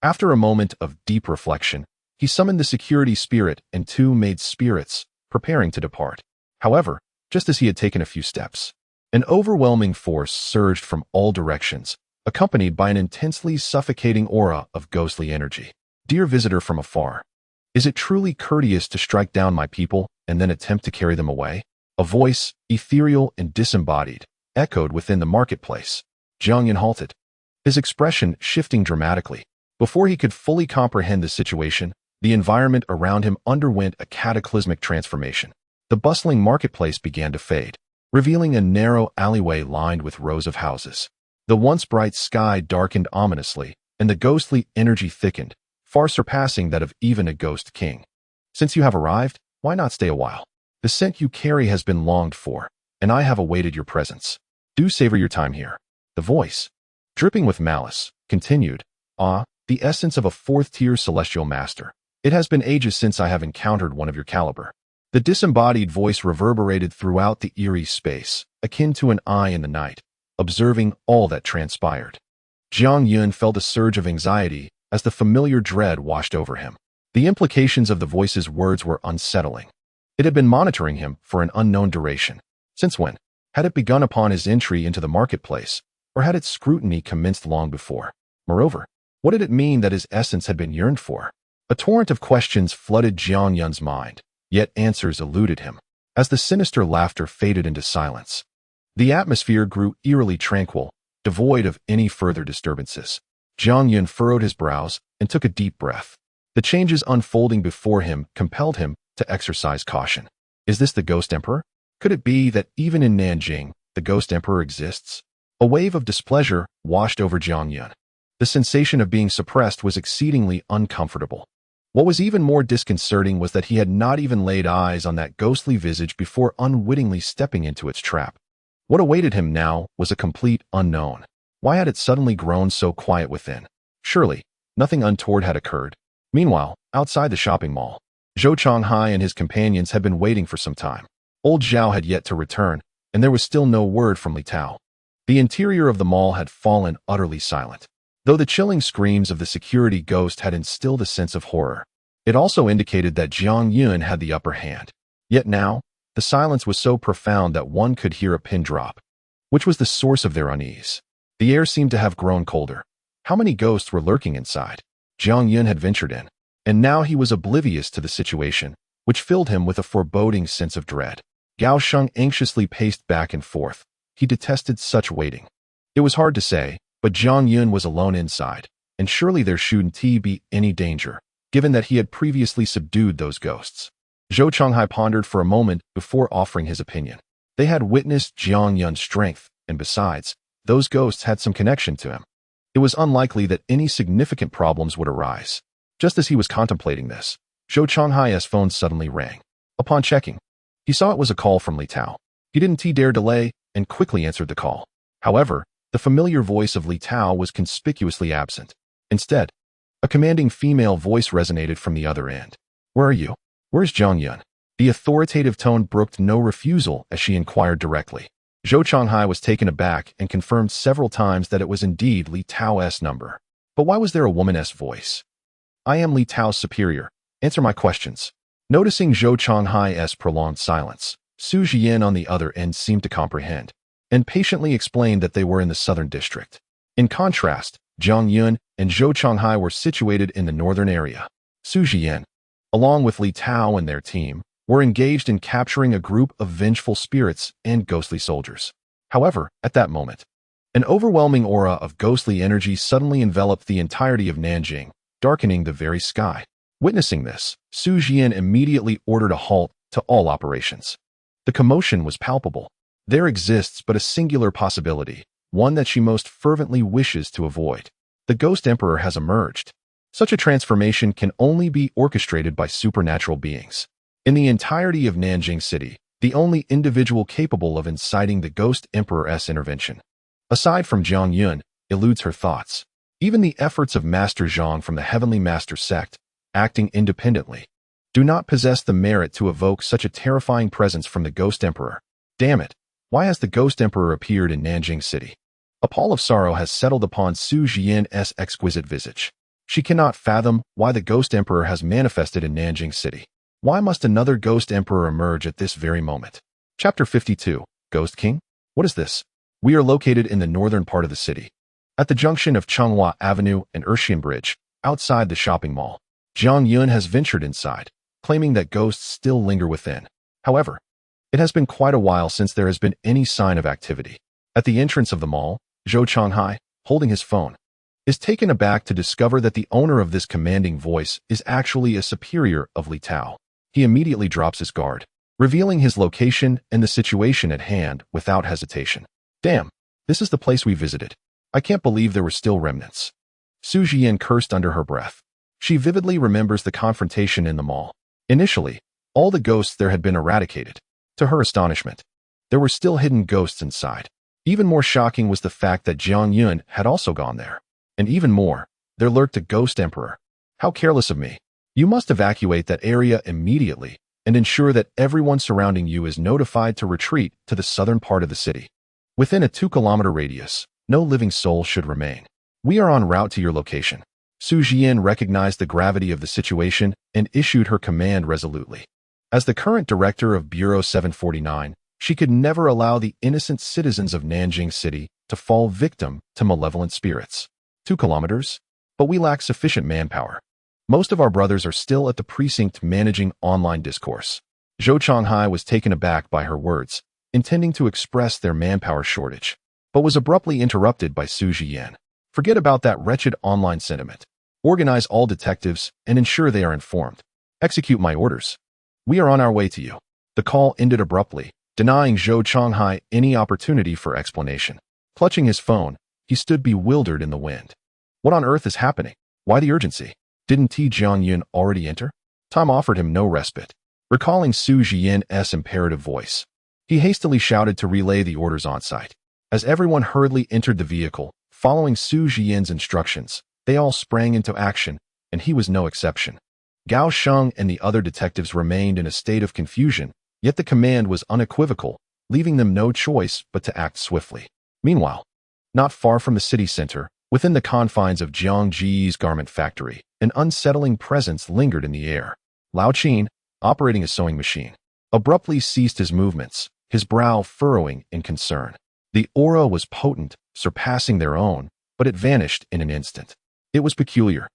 After a moment of deep reflection, he summoned the security spirit and 2 maid spirits, preparing to depart. However, just as he had taken a few steps, an overwhelming force surged from all directions, accompanied by an intensely suffocating aura of ghostly energy. Dear visitor from afar, is it truly courteous to strike down my people and then attempt to carry them away? A voice, ethereal and disembodied, echoed within the marketplace. Jiang Yun halted, his expression shifting dramatically. Before he could fully comprehend the situation, the environment around him underwent a cataclysmic transformation. The bustling marketplace began to fade, revealing a narrow alleyway lined with rows of houses. The once bright sky darkened ominously, and the ghostly energy thickened, far surpassing that of even a ghost king. Since you have arrived, why not stay a while? The scent you carry has been longed for, and I have awaited your presence. Do savor your time here. The voice, dripping with malice, continued, the essence of a 4th-tier celestial master. It has been ages since I have encountered one of your caliber. The disembodied voice reverberated throughout the eerie space, akin to an eye in the night, observing all that transpired. Jiang Yun felt a surge of anxiety as the familiar dread washed over him. The implications of the voice's words were unsettling. It had been monitoring him for an unknown duration. Since when? Had it begun upon his entry into the marketplace, Or had its scrutiny commenced long before? Moreover, what did it mean that his essence had been yearned for? A torrent of questions flooded Jiang Yun's mind, yet answers eluded him. As the sinister laughter faded into silence, the atmosphere grew eerily tranquil, devoid of any further disturbances. Jiang Yun furrowed his brows and took a deep breath. The changes unfolding before him compelled him to exercise caution. Is this the Ghost Emperor? Could it be that even in Nanjing, the Ghost Emperor exists? A wave of displeasure washed over Jiang Yun. The sensation of being suppressed was exceedingly uncomfortable. What was even more disconcerting was that he had not even laid eyes on that ghostly visage before unwittingly stepping into its trap. What awaited him now was a complete unknown. Why had it suddenly grown so quiet within? Surely, nothing untoward had occurred. Meanwhile, outside the shopping mall, Zhou Changhai and his companions had been waiting for some time. Old Zhao had yet to return, and there was still no word from Li Tao. The interior of the mall had fallen utterly silent. Though the chilling screams of the security ghost had instilled a sense of horror, it also indicated that Jiang Yun had the upper hand. Yet now, the silence was so profound that one could hear a pin drop. Which was the source of their unease? The air seemed to have grown colder. How many ghosts were lurking inside? Jiang Yun had ventured in, and now he was oblivious to the situation, which filled him with a foreboding sense of dread. Gao Sheng anxiously paced back and forth. He detested such waiting. It was hard to say, but Jiang Yun was alone inside, and surely there shouldn't be any danger, given that he had previously subdued those ghosts. Zhou Changhai pondered for a moment before offering his opinion. They had witnessed Jiang Yun's strength, and besides, those ghosts had some connection to him. It was unlikely that any significant problems would arise. Just as he was contemplating this, Zhou Changhai's phone suddenly rang. Upon checking, he saw it was a call from Li Tao. He didn't dare delay and quickly answered the call. However, the familiar voice of Li Tao was conspicuously absent. Instead, a commanding female voice resonated from the other end. Where are you? Where's Jiang Yun? The authoritative tone brooked no refusal as she inquired directly. Zhou Changhai was taken aback and confirmed several times that it was indeed Li Tao's number. But why was there a woman's voice? I am Li Tao's superior. Answer my questions. Noticing Zhou Changhai's prolonged silence, Su Jian on the other end seemed to comprehend, and patiently explained that they were in the southern district. In contrast, Jiang Yun and Zhou Changhai were situated in the northern area. Su Jian, along with Li Tao and their team, were engaged in capturing a group of vengeful spirits and ghostly soldiers. However, at that moment, an overwhelming aura of ghostly energy suddenly enveloped the entirety of Nanjing, darkening the very sky. Witnessing this, Su Jian immediately ordered a halt to all operations. The commotion was palpable. There exists but a singular possibility, one that she most fervently wishes to avoid. The Ghost Emperor has emerged. Such a transformation can only be orchestrated by supernatural beings. In the entirety of Nanjing City, the only individual capable of inciting the Ghost Emperor's intervention, aside from Jiang Yun, eludes her thoughts. Even the efforts of Master Zhang from the Heavenly Master sect, acting independently, do not possess the merit to evoke such a terrifying presence from the Ghost Emperor. Damn it! Why has the Ghost Emperor appeared in Nanjing City? A pall of sorrow has settled upon Su Jian's exquisite visage. She cannot fathom why the Ghost Emperor has manifested in Nanjing City. Why must another Ghost Emperor emerge at this very moment? Chapter 52. Ghost King? What is this? We are located in the northern part of the city, at the junction of Changhua Avenue and Erskian Bridge, outside the shopping mall. Jiang Yun has ventured inside, claiming that ghosts still linger within. However, it has been quite a while since there has been any sign of activity. At the entrance of the mall, Zhou Changhai, holding his phone, is taken aback to discover that the owner of this commanding voice is actually a superior of Li Tao. He immediately drops his guard, revealing his location and the situation at hand without hesitation. Damn, this is the place we visited. I can't believe there were still remnants. Su Jian cursed under her breath. She vividly remembers the confrontation in the mall. Initially, all the ghosts there had been eradicated. To her astonishment, there were still hidden ghosts inside. Even more shocking was the fact that Jiang Yun had also gone there. And even more, there lurked a Ghost Emperor. How careless of me. You must evacuate that area immediately and ensure that everyone surrounding you is notified to retreat to the southern part of the city. Within a 2-kilometer radius, no living soul should remain. We are en route to your location. Su Jian recognized the gravity of the situation and issued her command resolutely. As the current director of Bureau 749, she could never allow the innocent citizens of Nanjing City to fall victim to malevolent spirits. 2 kilometers? But we lack sufficient manpower. Most of our brothers are still at the precinct managing online discourse. Zhou Changhai was taken aback by her words, intending to express their manpower shortage, but was abruptly interrupted by Su Zhiyan. Forget about that wretched online sentiment. Organize all detectives and ensure they are informed. Execute my orders. We are on our way to you. The call ended abruptly, denying Zhou Changhai any opportunity for explanation. Clutching his phone, he stood bewildered in the wind. What on earth is happening? Why the urgency? Didn't Ti Jiangyun already enter? Time offered him no respite. Recalling Su Zhiyan's imperative voice, he hastily shouted to relay the orders on site. As everyone hurriedly entered the vehicle, following Su Zhiyan's instructions, they all sprang into action, and he was no exception. Gao Sheng and the other detectives remained in a state of confusion, yet the command was unequivocal, leaving them no choice but to act swiftly. Meanwhile, not far from the city center, within the confines of Jiangji's garment factory, an unsettling presence lingered in the air. Lao Qin, operating a sewing machine, abruptly ceased his movements, his brow furrowing in concern. The aura was potent, surpassing their own, but it vanished in an instant. It was peculiar.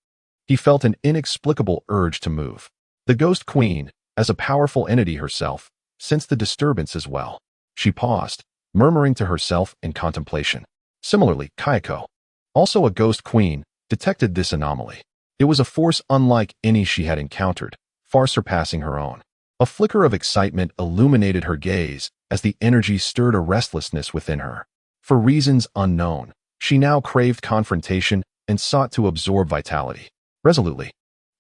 He felt an inexplicable urge to move. The Ghost Queen, as a powerful entity herself, sensed the disturbance as well. She paused, murmuring to herself in contemplation. Similarly, Kayako, also a Ghost Queen, detected this anomaly. It was a force unlike any she had encountered, far surpassing her own. A flicker of excitement illuminated her gaze as the energy stirred a restlessness within her. For reasons unknown, she now craved confrontation and sought to absorb vitality. Resolutely,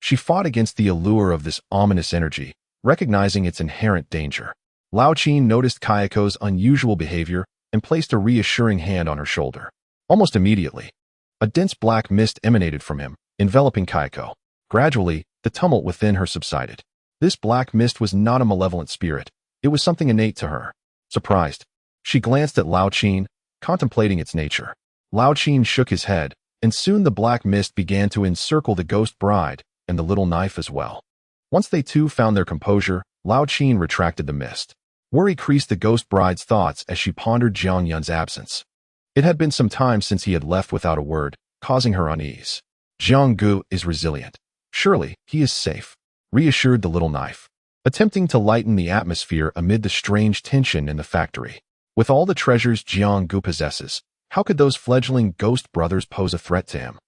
she fought against the allure of this ominous energy, recognizing its inherent danger. Lao Qin noticed Kayako's unusual behavior and placed a reassuring hand on her shoulder. Almost immediately, a dense black mist emanated from him, enveloping Kayako. Gradually, the tumult within her subsided. This black mist was not a malevolent spirit. It was something innate to her. Surprised, she glanced at Lao Qin, contemplating its nature. Lao Qin shook his head, and soon the black mist began to encircle the ghost bride and the little knife as well. Once they too found their composure, Lao Qin retracted the mist. Worry creased the ghost bride's thoughts as she pondered Jiang Yun's absence. It had been some time since he had left without a word, causing her unease. Jiang Gu is resilient. Surely, he is safe, reassured the little knife, attempting to lighten the atmosphere amid the strange tension in the factory. With all the treasures Jiang Gu possesses, how could those fledgling ghost brothers pose a threat to him?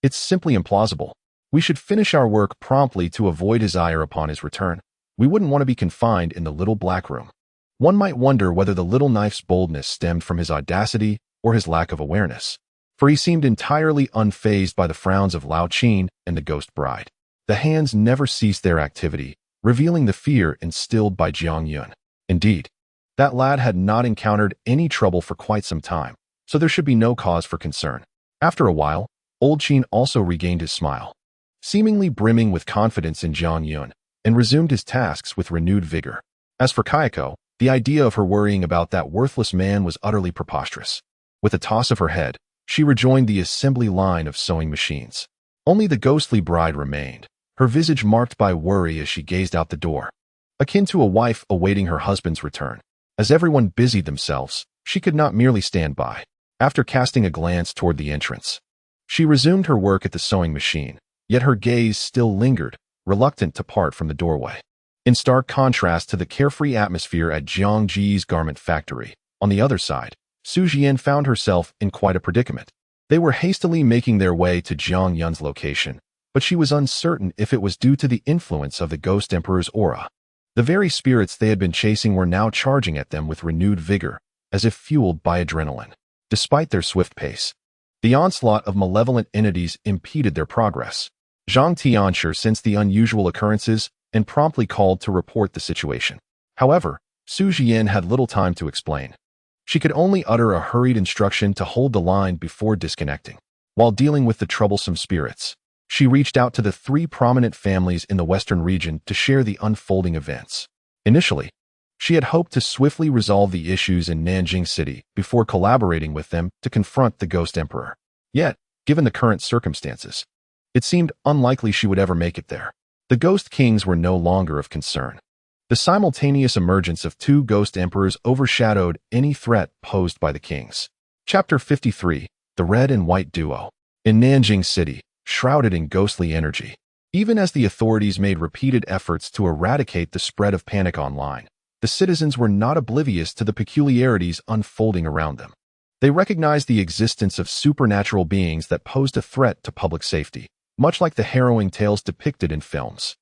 It's simply implausible. We should finish our work promptly to avoid his ire upon his return. We wouldn't want to be confined in the little black room. One might wonder whether the little knife's boldness stemmed from his audacity or his lack of awareness, for he seemed entirely unfazed by the frowns of Lao Qin and the ghost bride. The hands never ceased their activity, revealing the fear instilled by Jiang Yun. Indeed, that lad had not encountered any trouble for quite some time, so there should be no cause for concern. After a while, Old Qin also regained his smile, seemingly brimming with confidence in Jiang Yun, and resumed his tasks with renewed vigor. As for Kayako, the idea of her worrying about that worthless man was utterly preposterous. With a toss of her head, she rejoined the assembly line of sewing machines. Only the ghostly bride remained, her visage marked by worry as she gazed out the door, akin to a wife awaiting her husband's return. As everyone busied themselves, she could not merely stand by. After casting a glance toward the entrance, she resumed her work at the sewing machine, yet her gaze still lingered, reluctant to part from the doorway. In stark contrast to the carefree atmosphere at Jiangji's garment factory, on the other side, Su Zhiyan found herself in quite a predicament. They were hastily making their way to Jiang Yun's location, but she was uncertain if it was due to the influence of the Ghost Emperor's aura. The very spirits they had been chasing were now charging at them with renewed vigor, as if fueled by adrenaline. Despite their swift pace, the onslaught of malevolent entities impeded their progress. Zhang Tianshi sensed the unusual occurrences and promptly called to report the situation. However, Su Zhiyan had little time to explain. She could only utter a hurried instruction to hold the line before disconnecting. While dealing with the troublesome spirits, she reached out to the 3 prominent families in the western region to share the unfolding events. Initially, she had hoped to swiftly resolve the issues in Nanjing City before collaborating with them to confront the Ghost Emperor. Yet, given the current circumstances, it seemed unlikely she would ever make it there. The Ghost Kings were no longer of concern. The simultaneous emergence of 2 Ghost Emperors overshadowed any threat posed by the kings. Chapter 53. The Red and White Duo. In Nanjing City, shrouded in ghostly energy, even as the authorities made repeated efforts to eradicate the spread of panic online, the citizens were not oblivious to the peculiarities unfolding around them. They recognized the existence of supernatural beings that posed a threat to public safety, much like the harrowing tales depicted in films.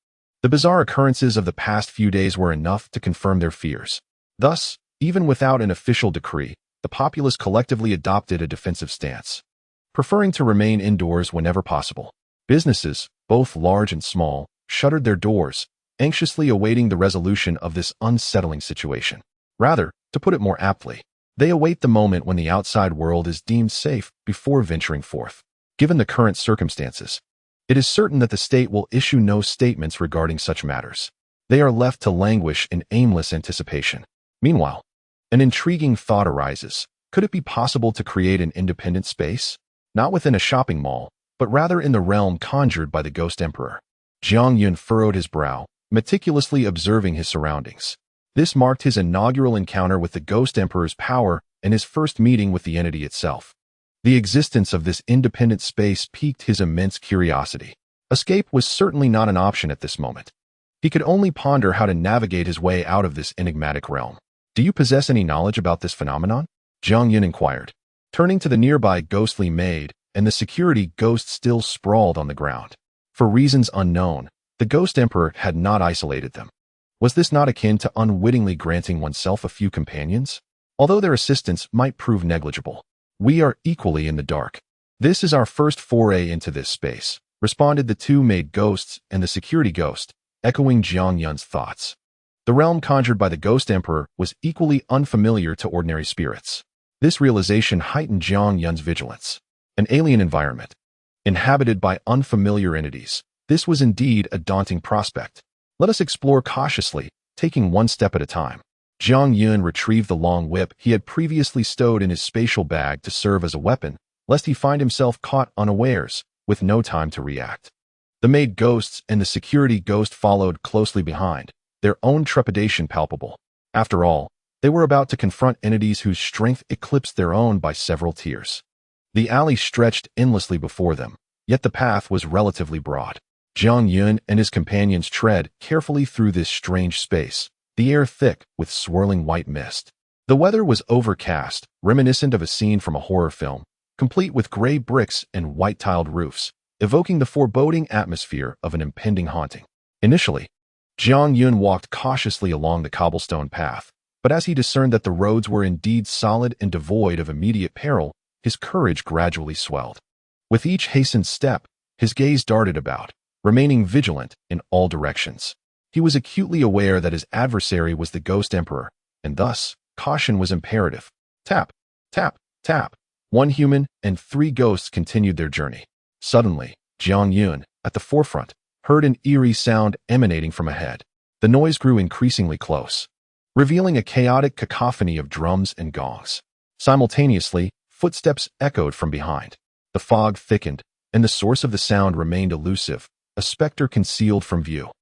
The bizarre occurrences of the past few days were enough to confirm their fears. Thus, even without an official decree, the populace collectively adopted a defensive stance, preferring to remain indoors whenever possible. Businesses, both large and small, shuttered their doors, anxiously awaiting the resolution of this unsettling situation. Rather, to put it more aptly, they await the moment when the outside world is deemed safe before venturing forth. Given the current circumstances, it is certain that the state will issue no statements regarding such matters. They are left to languish in aimless anticipation. Meanwhile, an intriguing thought arises. Could it be possible to create an independent space? Not within a shopping mall, but rather in the realm conjured by the Ghost Emperor. Jiang Yun furrowed his brow, meticulously observing his surroundings. This marked his inaugural encounter with the Ghost Emperor's power and his first meeting with the entity itself. The existence of this independent space piqued his immense curiosity. Escape was certainly not an option at this moment. He could only ponder how to navigate his way out of this enigmatic realm. Do you possess any knowledge about this phenomenon? Jiang Yun inquired, turning to the nearby ghostly maid and the security ghost still sprawled on the ground. For reasons unknown, the Ghost Emperor had not isolated them. Was this not akin to unwittingly granting oneself a few companions? Although their assistance might prove negligible, we are equally in the dark. This is our first foray into this space, responded the two maid ghosts and the security ghost, echoing Jiang Yun's thoughts. The realm conjured by the Ghost Emperor was equally unfamiliar to ordinary spirits. This realization heightened Jiang Yun's vigilance. An alien environment, inhabited by unfamiliar entities. This was indeed a daunting prospect. Let us explore cautiously, taking one step at a time. Jiang Yun retrieved the long whip he had previously stowed in his spatial bag to serve as a weapon, lest he find himself caught unawares, with no time to react. The maid ghosts and the security ghost followed closely behind, their own trepidation palpable. After all, they were about to confront entities whose strength eclipsed their own by several tiers. The alley stretched endlessly before them, yet the path was relatively broad. Jiang Yun and his companions tread carefully through this strange space, the air thick with swirling white mist. The weather was overcast, reminiscent of a scene from a horror film, complete with gray bricks and white-tiled roofs, evoking the foreboding atmosphere of an impending haunting. Initially, Jiang Yun walked cautiously along the cobblestone path, but as he discerned that the roads were indeed solid and devoid of immediate peril, his courage gradually swelled. With each hastened step, his gaze darted about, remaining vigilant in all directions. He was acutely aware that his adversary was the Ghost Emperor, and thus, caution was imperative. Tap, tap, tap. One human and three ghosts continued their journey. Suddenly, Jiang Yun, at the forefront, heard an eerie sound emanating from ahead. The noise grew increasingly close, revealing a chaotic cacophony of drums and gongs. Simultaneously, footsteps echoed from behind. The fog thickened, and the source of the sound remained elusive, a specter concealed from view.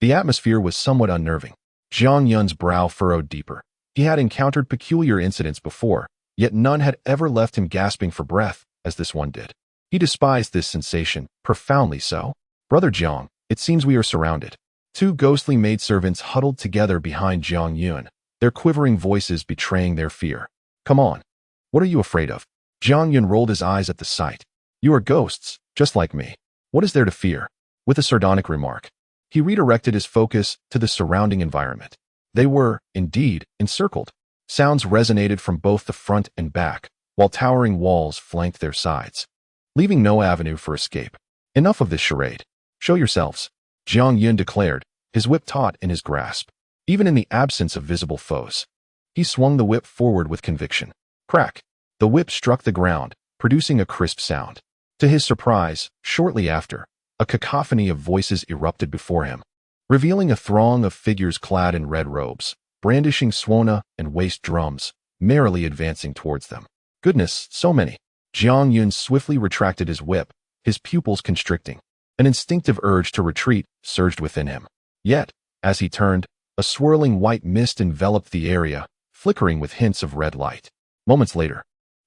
The atmosphere was somewhat unnerving. Jiang Yun's brow furrowed deeper. He had encountered peculiar incidents before, yet none had ever left him gasping for breath, as this one did. He despised this sensation, profoundly so. Brother Jiang, it seems we are surrounded. Two ghostly maidservants huddled together behind Jiang Yun, their quivering voices betraying their fear. Come on. What are you afraid of? Jiang Yun rolled his eyes at the sight. You are ghosts, just like me. What is there to fear? With a sardonic remark, he redirected his focus to the surrounding environment. They were, indeed, encircled. Sounds resonated from both the front and back, while towering walls flanked their sides, leaving no avenue for escape. Enough of this charade. Show yourselves, Jiang Yun declared, his whip taut in his grasp. Even in the absence of visible foes, he swung the whip forward with conviction. Crack! The whip struck the ground, producing a crisp sound. To his surprise, shortly after, a cacophony of voices erupted before him, revealing a throng of figures clad in red robes, brandishing swana and waist drums, merrily advancing towards them. Goodness, so many! Jiang Yun swiftly retracted his whip, his pupils constricting. An instinctive urge to retreat surged within him. Yet, as he turned, a swirling white mist enveloped the area, flickering with hints of red light. Moments later,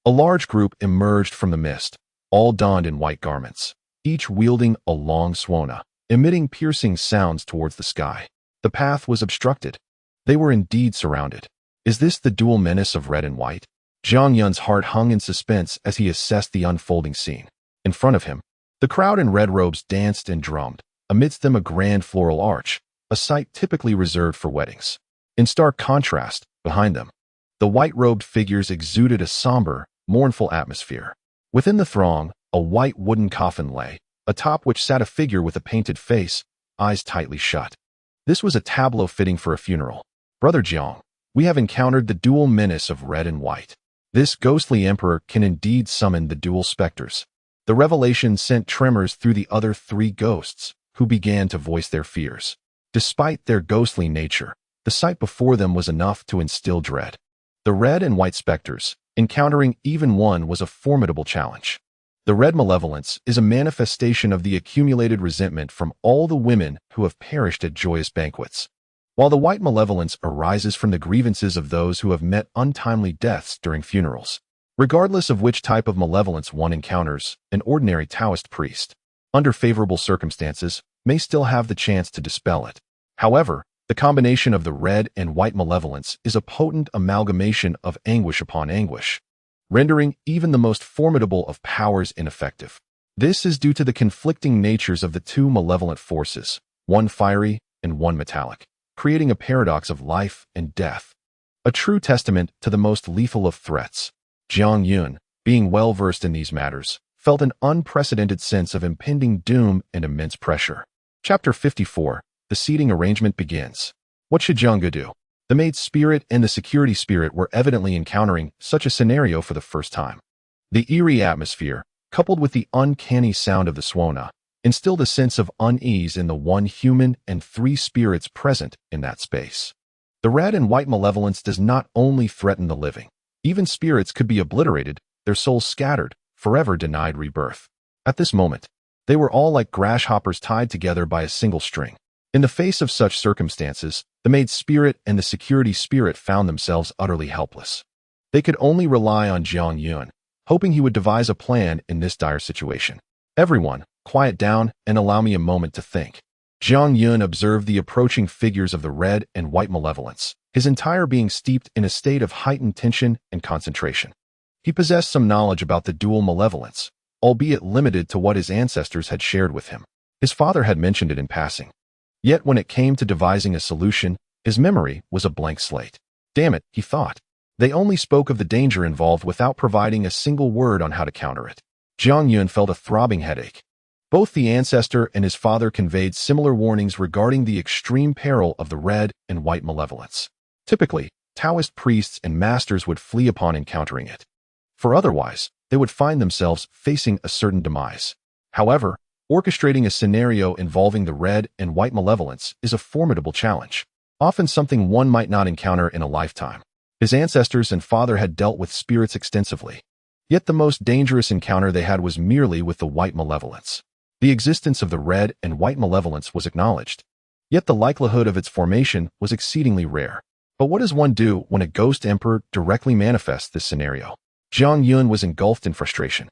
A large group emerged from the mist, all donned in white garments, each wielding a long swana, emitting piercing sounds towards the sky. The path was obstructed. They were indeed surrounded. Is this the dual menace of red and white? Jiang Yun's heart hung in suspense as he assessed the unfolding scene. In front of him, the crowd in red robes danced and drummed, amidst them a grand floral arch, a sight typically reserved for weddings. In stark contrast, behind them, the white-robed figures exuded a somber, mournful atmosphere. Within the throng, a white wooden coffin lay, atop which sat a figure with a painted face, eyes tightly shut. This was a tableau fitting for a funeral. Brother Jiang, we have encountered the dual menace of red and white. This ghostly emperor can indeed summon the dual specters. The revelation sent tremors through the other three ghosts, who began to voice their fears. Despite their ghostly nature, the sight before them was enough to instill dread. The red and white specters, encountering even one, was a formidable challenge. The red malevolence is a manifestation of the accumulated resentment from all the women who have perished at joyous banquets, while the white malevolence arises from the grievances of those who have met untimely deaths during funerals. Regardless of which type of malevolence one encounters, an ordinary Taoist priest, under favorable circumstances, may still have the chance to dispel it. However, the combination of the red and white malevolence is a potent amalgamation of anguish upon anguish, rendering even the most formidable of powers ineffective. This is due to the conflicting natures of the two malevolent forces, one fiery and one metallic, creating a paradox of life and death. A true testament to the most lethal of threats. Jiang Yun, being well versed in these matters, felt an unprecedented sense of impending doom and immense pressure. Chapter 54. The seating arrangement begins. What should Jiang Ge do? The maid spirit and the security spirit were evidently encountering such a scenario for the first time. The eerie atmosphere, coupled with the uncanny sound of the swana, instilled a sense of unease in the one human and three spirits present in that space. The red and white malevolence does not only threaten the living. Even spirits could be obliterated, their souls scattered, forever denied rebirth. At this moment, they were all like grasshoppers tied together by a single string. In the face of such circumstances, the maid spirit and the security spirit found themselves utterly helpless. They could only rely on Jiang Yun, hoping he would devise a plan in this dire situation. Everyone, quiet down and allow me a moment to think. Jiang Yun observed the approaching figures of the red and white malevolence, his entire being steeped in a state of heightened tension and concentration. He possessed some knowledge about the dual malevolence, albeit limited to what his ancestors had shared with him. His father had mentioned it in passing. Yet when it came to devising a solution, his memory was a blank slate. Damn it, he thought. They only spoke of the danger involved without providing a single word on how to counter it. Jiang Yun felt a throbbing headache. Both the ancestor and his father conveyed similar warnings regarding the extreme peril of the red and white malevolence. Typically, Taoist priests and masters would flee upon encountering it. For otherwise, they would find themselves facing a certain demise. However, orchestrating a scenario involving the red and white malevolence is a formidable challenge, often something one might not encounter in a lifetime. His ancestors and father had dealt with spirits extensively. Yet the most dangerous encounter they had was merely with the white malevolence. The existence of the red and white malevolence was acknowledged. Yet the likelihood of its formation was exceedingly rare. But what does one do when a ghost emperor directly manifests this scenario? Jiang Yun was engulfed in frustration.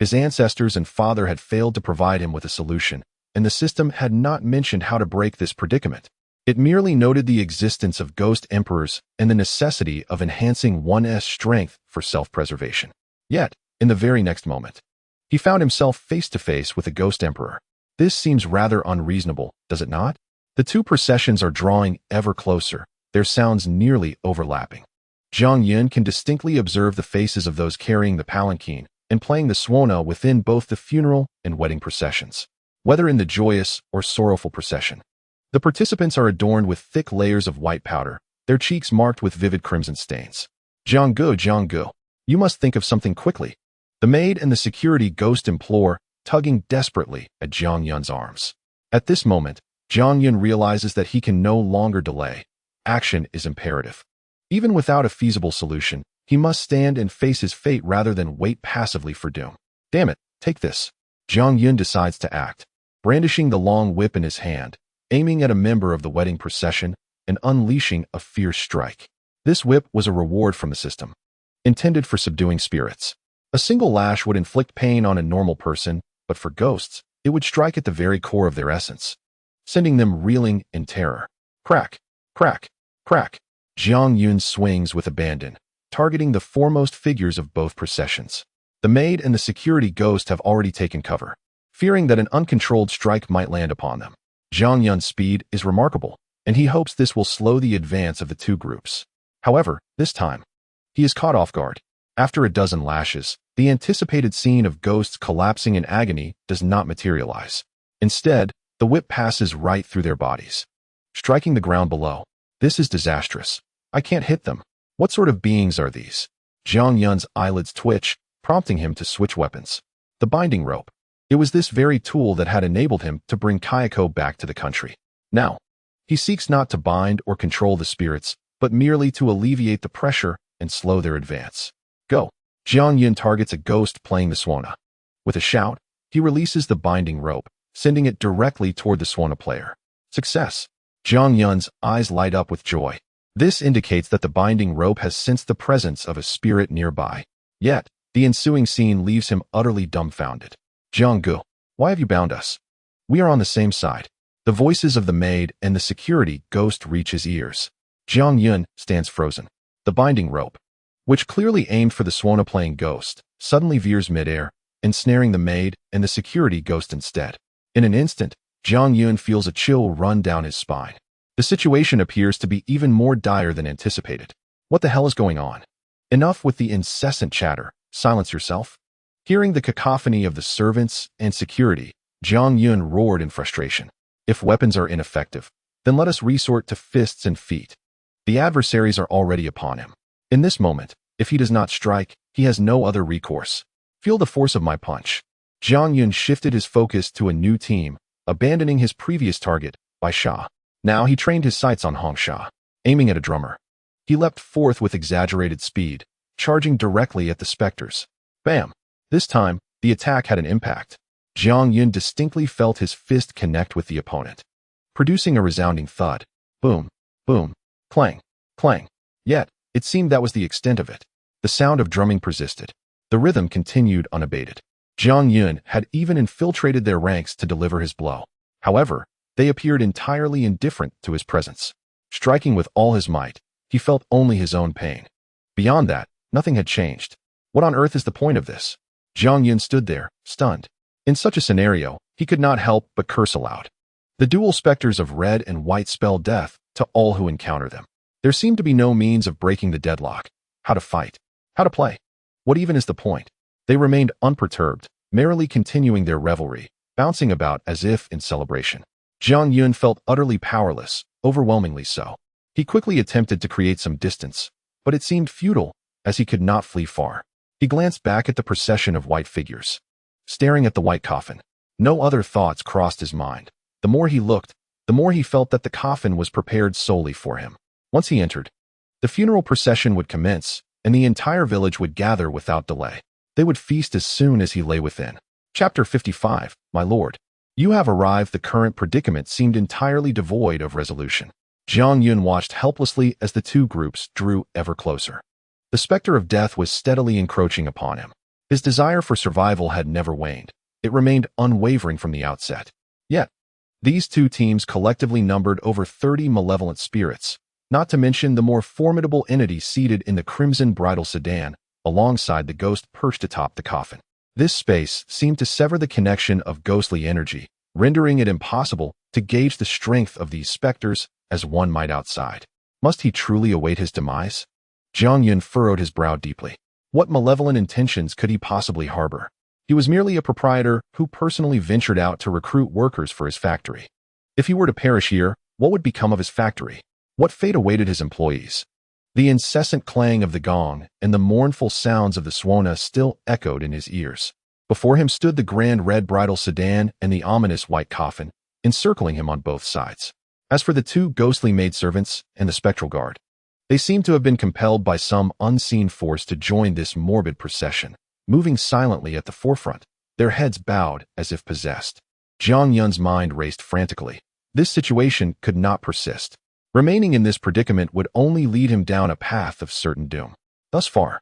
His ancestors and father had failed to provide him with a solution, and the system had not mentioned how to break this predicament. It merely noted the existence of ghost emperors and the necessity of enhancing one's strength for self-preservation. Yet, in the very next moment, he found himself face to face with a ghost emperor. This seems rather unreasonable, does it not? The two processions are drawing ever closer, their sounds nearly overlapping. Jiang Yun can distinctly observe the faces of those carrying the palanquin and playing the swana within both the funeral and wedding processions, whether in the joyous or sorrowful procession. The participants are adorned with thick layers of white powder, their cheeks marked with vivid crimson stains. Jiang Ge, you must think of something quickly. The maid and the security ghost implore, tugging desperately at Jiang Yun's arms. At this moment, Jiang Yun realizes that he can no longer delay. Action is imperative. Even without a feasible solution, he must stand and face his fate rather than wait passively for doom. Damn it, take this. Jiang Yun decides to act, brandishing the long whip in his hand, aiming at a member of the wedding procession and unleashing a fierce strike. This whip was a reward from the system, intended for subduing spirits. A single lash would inflict pain on a normal person, but for ghosts, it would strike at the very core of their essence, sending them reeling in terror. Crack, crack, crack. Jiang Yun swings with abandon, targeting the foremost figures of both processions. The maid and the security ghost have already taken cover, fearing that an uncontrolled strike might land upon them. Jiang Yun's speed is remarkable, and he hopes this will slow the advance of the two groups. However, this time, he is caught off guard. After a dozen lashes, the anticipated scene of ghosts collapsing in agony does not materialize. Instead, the whip passes right through their bodies, striking the ground below. This is disastrous. I can't hit them. What sort of beings are these? Jiang Yun's eyelids twitch, prompting him to switch weapons. The binding rope. It was this very tool that had enabled him to bring Kayako back to the country. Now, he seeks not to bind or control the spirits, but merely to alleviate the pressure and slow their advance. Go. Jiang Yun targets a ghost playing the Swana. With a shout, he releases the binding rope, sending it directly toward the Swana player. Success. Jiang Yun's eyes light up with joy. This indicates that the binding rope has sensed the presence of a spirit nearby. Yet, the ensuing scene leaves him utterly dumbfounded. Jiang Gu, why have you bound us? We are on the same side. The voices of the maid and the security ghost reach his ears. Jiang Yun stands frozen. The binding rope, which clearly aimed for the Swana-playing ghost, suddenly veers midair, ensnaring the maid and the security ghost instead. In an instant, Jiang Yun feels a chill run down his spine. The situation appears to be even more dire than anticipated. What the hell is going on? Enough with the incessant chatter. Silence yourself. Hearing the cacophony of the servants and security, Jiang Yun roared in frustration. If weapons are ineffective, then let us resort to fists and feet. The adversaries are already upon him. In this moment, if he does not strike, he has no other recourse. Feel the force of my punch. Jiang Yun shifted his focus to a new team, abandoning his previous target, Bai Sha. Now he trained his sights on Hong Sha, aiming at a drummer. He leapt forth with exaggerated speed, charging directly at the specters. Bam! This time, the attack had an impact. Jiang Yun distinctly felt his fist connect with the opponent, producing a resounding thud. Boom, boom, clang, clang. Yet, it seemed that was the extent of it. The sound of drumming persisted. The rhythm continued unabated. Jiang Yun had even infiltrated their ranks to deliver his blow. However, they appeared entirely indifferent to his presence. Striking with all his might, he felt only his own pain. Beyond that, nothing had changed. What on earth is the point of this? Jiang Yun stood there, stunned. In such a scenario, he could not help but curse aloud. The dual specters of red and white spell death to all who encounter them. There seemed to be no means of breaking the deadlock. How to fight? How to play? What even is the point? They remained unperturbed, merrily continuing their revelry, bouncing about as if in celebration. Jiang Yun felt utterly powerless, overwhelmingly so. He quickly attempted to create some distance, but it seemed futile, as he could not flee far. He glanced back at the procession of white figures, staring at the white coffin. No other thoughts crossed his mind. The more he looked, the more he felt that the coffin was prepared solely for him. Once he entered, the funeral procession would commence, and the entire village would gather without delay. They would feast as soon as he lay within. Chapter 55, My Lord. You have arrived. The current predicament seemed entirely devoid of resolution. Jiang Yun watched helplessly as the two groups drew ever closer. The specter of death was steadily encroaching upon him. His desire for survival had never waned. It remained unwavering from the outset. Yet, these two teams collectively numbered over 30 malevolent spirits, not to mention the more formidable entity seated in the crimson bridal sedan, alongside the ghost perched atop the coffin. This space seemed to sever the connection of ghostly energy, rendering it impossible to gauge the strength of these specters as one might outside. Must he truly await his demise? Jiang Yun furrowed his brow deeply. What malevolent intentions could he possibly harbor? He was merely a proprietor who personally ventured out to recruit workers for his factory. If he were to perish here, what would become of his factory? What fate awaited his employees? The incessant clang of the gong and the mournful sounds of the Swana still echoed in his ears. Before him stood the grand red bridal sedan and the ominous white coffin, encircling him on both sides. As for the two ghostly maidservants and the spectral guard, they seemed to have been compelled by some unseen force to join this morbid procession, moving silently at the forefront, their heads bowed as if possessed. Jiang Yun's mind raced frantically. This situation could not persist. Remaining in this predicament would only lead him down a path of certain doom. Thus far,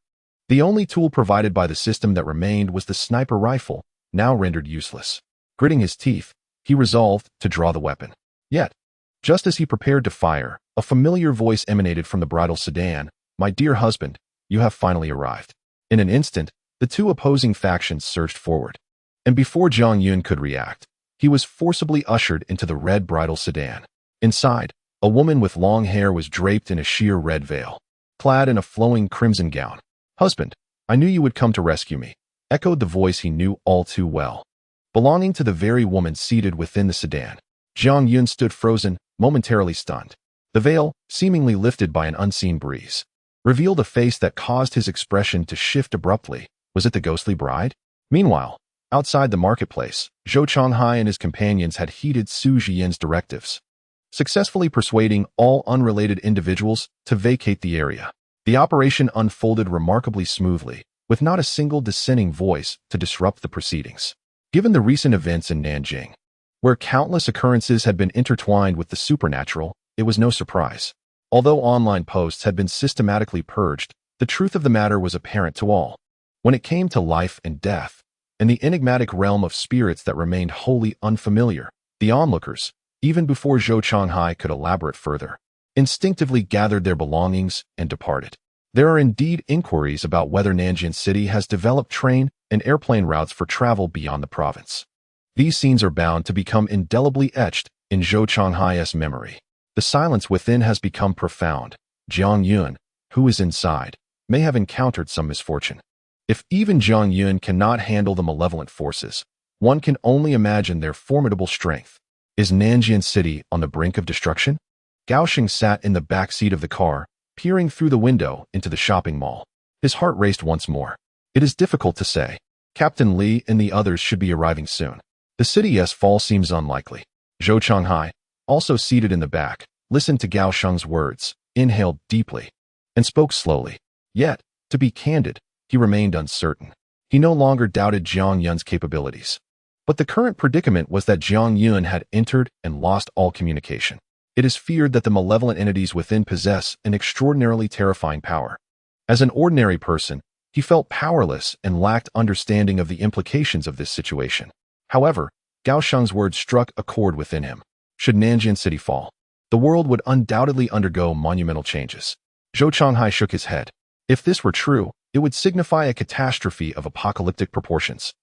The only tool provided by the system that remained was the sniper rifle, now rendered useless. Gritting his teeth, he resolved to draw the weapon. Yet, just as he prepared to fire, a familiar voice emanated from the bridal sedan. "My dear husband, you have finally arrived." In an instant, the two opposing factions surged forward. And before Jiang Yun could react, he was forcibly ushered into the red bridal sedan. Inside, a woman with long hair was draped in a sheer red veil, clad in a flowing crimson gown. "Husband, I knew you would come to rescue me," echoed the voice he knew all too well. Belonging to the very woman seated within the sedan, Jiang Yun stood frozen, momentarily stunned. The veil, seemingly lifted by an unseen breeze, revealed a face that caused his expression to shift abruptly. Was it the ghostly bride? Meanwhile, outside the marketplace, Zhou Changhai and his companions had heeded Su Zhiyan's directives, successfully persuading all unrelated individuals to vacate the area. The operation unfolded remarkably smoothly, with not a single dissenting voice to disrupt the proceedings. Given the recent events in Nanjing, where countless occurrences had been intertwined with the supernatural, it was no surprise. Although online posts had been systematically purged, the truth of the matter was apparent to all. When it came to life and death, and the enigmatic realm of spirits that remained wholly unfamiliar, the onlookers, even before Zhou Changhai could elaborate further, instinctively gathered their belongings and departed. There are indeed inquiries about whether Nanjing City has developed train and airplane routes for travel beyond the province. These scenes are bound to become indelibly etched in Zhou Changhai's memory. The silence within has become profound. Jiang Yun, who is inside, may have encountered some misfortune. If even Jiang Yun cannot handle the malevolent forces, one can only imagine their formidable strength. Is Nanjing City on the brink of destruction? Gao Sheng sat in the back seat of the car, peering through the window into the shopping mall. His heart raced once more. It is difficult to say. Captain Li and the others should be arriving soon. The city's fall seems unlikely. Zhou Changhai, also seated in the back, listened to Gao Sheng's words, inhaled deeply, and spoke slowly. Yet, to be candid, he remained uncertain. He no longer doubted Jiang Yun's capabilities. But the current predicament was that Jiang Yun had entered and lost all communication. It is feared that the malevolent entities within possess an extraordinarily terrifying power. As an ordinary person, he felt powerless and lacked understanding of the implications of this situation. However, Gao Sheng's words struck a chord within him. Should Nanjing City fall, the world would undoubtedly undergo monumental changes. Zhou Changhai shook his head. If this were true, it would signify a catastrophe of apocalyptic proportions.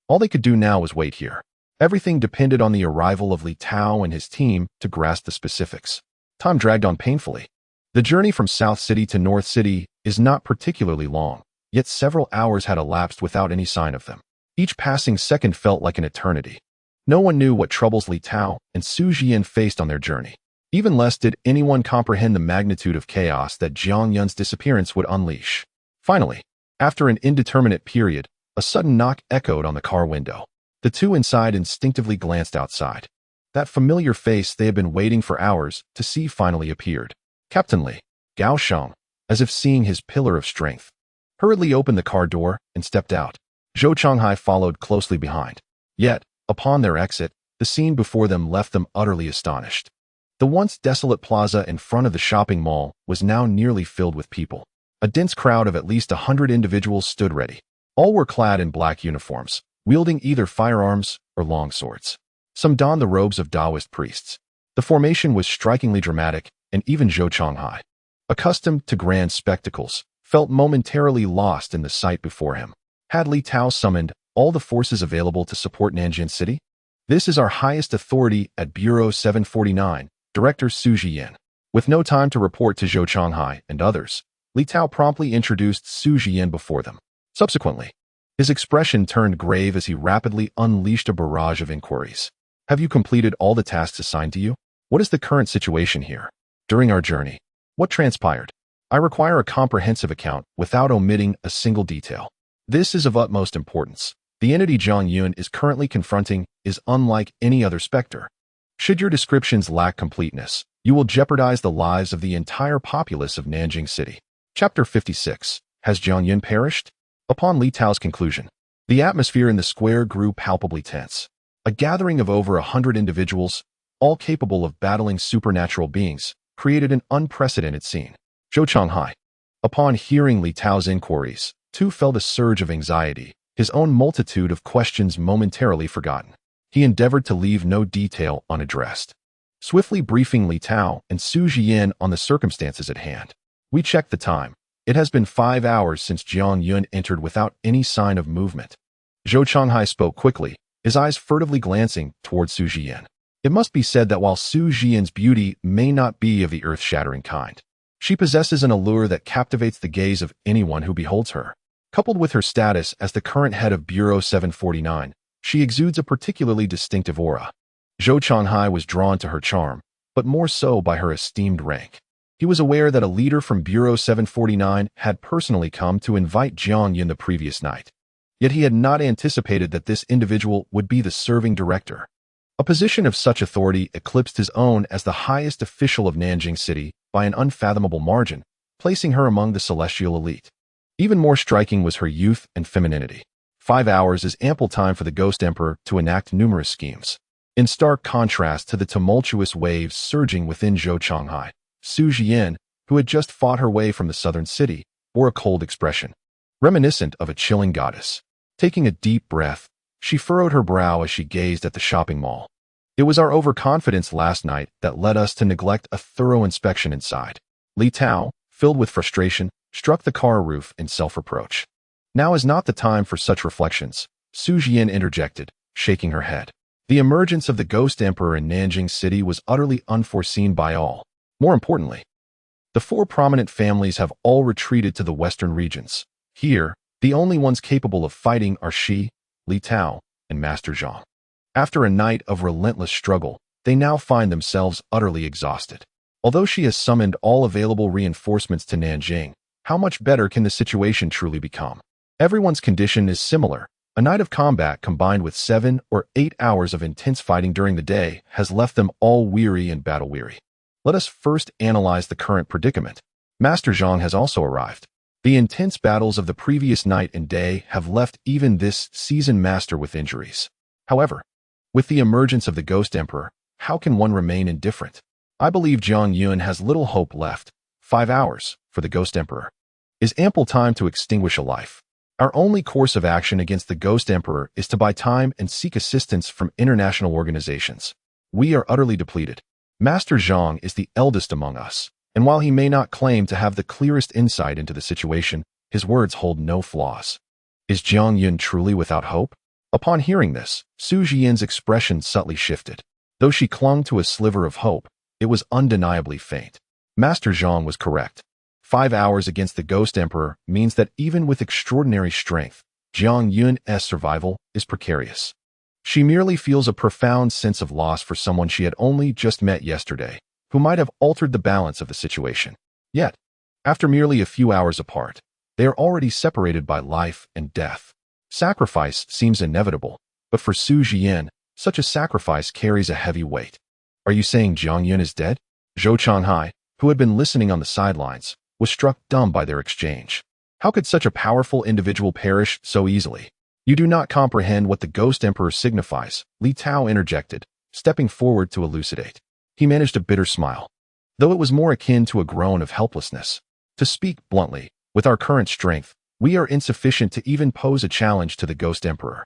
All they could do now was wait here. Everything depended on the arrival of Li Tao and his team to grasp the specifics. Time dragged on painfully. The journey from South City to North City is not particularly long, yet several hours had elapsed without any sign of them. Each passing second felt like an eternity. No one knew what troubles Li Tao and Su Zhiyan faced on their journey. Even less did anyone comprehend the magnitude of chaos that Jiang Yun's disappearance would unleash. Finally, after an indeterminate period, a sudden knock echoed on the car window. The two inside instinctively glanced outside. That familiar face they had been waiting for hours to see finally appeared. Captain Li, Gao Sheng, as if seeing his pillar of strength, hurriedly opened the car door and stepped out. Zhou Changhai followed closely behind. Yet, upon their exit, the scene before them left them utterly astonished. The once desolate plaza in front of the shopping mall was now nearly filled with people. A dense crowd of at least 100 individuals stood ready. All were clad in black uniforms, wielding either firearms or long swords. Some donned the robes of Taoist priests. The formation was strikingly dramatic, and even Zhou Changhai, accustomed to grand spectacles, felt momentarily lost in the sight before him. Had Li Tao summoned all the forces available to support Nanjing City? This is our highest authority at Bureau 749, Director Su Zhiyan. With no time to report to Zhou Changhai and others, Li Tao promptly introduced Su Zhiyan before them. Subsequently, his expression turned grave as he rapidly unleashed a barrage of inquiries. Have you completed all the tasks assigned to you? What is the current situation here? During our journey, what transpired? I require a comprehensive account without omitting a single detail. This is of utmost importance. The entity Jiang Yun is currently confronting is unlike any other specter. Should your descriptions lack completeness, you will jeopardize the lives of the entire populace of Nanjing City. Chapter 56. Has Jiang Yun perished? Upon Li Tao's conclusion, the atmosphere in the square grew palpably tense. A gathering of over 100 individuals, all capable of battling supernatural beings, created an unprecedented scene. Zhou Changhai, upon hearing Li Tao's inquiries, Tu felt a surge of anxiety, his own multitude of questions momentarily forgotten. He endeavored to leave no detail unaddressed, swiftly briefing Li Tao and Su Jian on the circumstances at hand. We checked the time. It has been 5 hours since Jiang Yun entered without any sign of movement. Zhou Changhai spoke quickly, his eyes furtively glancing toward Su Jian. It must be said that while Su Jian's beauty may not be of the earth-shattering kind, she possesses an allure that captivates the gaze of anyone who beholds her. Coupled with her status as the current head of Bureau 749, she exudes a particularly distinctive aura. Zhou Changhai was drawn to her charm, but more so by her esteemed rank. He was aware that a leader from Bureau 749 had personally come to invite Jiang Yun the previous night. Yet he had not anticipated that this individual would be the serving director. A position of such authority eclipsed his own as the highest official of Nanjing City by an unfathomable margin, placing her among the celestial elite. Even more striking was her youth and femininity. 5 hours is ample time for the Ghost Emperor to enact numerous schemes. In stark contrast to the tumultuous waves surging within Zhou Changhai, Su Jian, who had just fought her way from the southern city, bore a cold expression, reminiscent of a chilling goddess. Taking a deep breath, she furrowed her brow as she gazed at the shopping mall. It was our overconfidence last night that led us to neglect a thorough inspection inside. Li Tao, filled with frustration, struck the car roof in self-reproach. Now is not the time for such reflections, Su Jian interjected, shaking her head. The emergence of the Ghost Emperor in Nanjing City was utterly unforeseen by all. More importantly, the 4 prominent families have all retreated to the western regions. Here, the only ones capable of fighting are she, Li Tao, and Master Zhang. After a night of relentless struggle, they now find themselves utterly exhausted. Although she has summoned all available reinforcements to Nanjing, how much better can the situation truly become? Everyone's condition is similar. A night of combat combined with 7 or 8 hours of intense fighting during the day has left them all weary and battle-weary. Let us first analyze the current predicament. Master Zhang has also arrived. The intense battles of the previous night and day have left even this seasoned master with injuries. However, with the emergence of the Ghost Emperor, how can one remain indifferent? I believe Jiang Yun has little hope left. 5 hours, for the Ghost Emperor, is ample time to extinguish a life. Our only course of action against the Ghost Emperor is to buy time and seek assistance from international organizations. We are utterly depleted. Master Zhang is the eldest among us, and while he may not claim to have the clearest insight into the situation, his words hold no flaws. Is Jiang Yun truly without hope? Upon hearing this, Su Jian's expression subtly shifted. Though she clung to a sliver of hope, it was undeniably faint. Master Zhang was correct. 5 hours against the Ghost Emperor means that even with extraordinary strength, Jiang Yun's survival is precarious. She merely feels a profound sense of loss for someone she had only just met yesterday, who might have altered the balance of the situation. Yet, after merely a few hours apart, they are already separated by life and death. Sacrifice seems inevitable, but for Su Jian, such a sacrifice carries a heavy weight. Are you saying Jiang Yun is dead? Zhou Changhai, who had been listening on the sidelines, was struck dumb by their exchange. How could such a powerful individual perish so easily? You do not comprehend what the Ghost Emperor signifies, Li Tao interjected, stepping forward to elucidate. He managed a bitter smile, though it was more akin to a groan of helplessness. To speak bluntly, with our current strength, we are insufficient to even pose a challenge to the Ghost Emperor.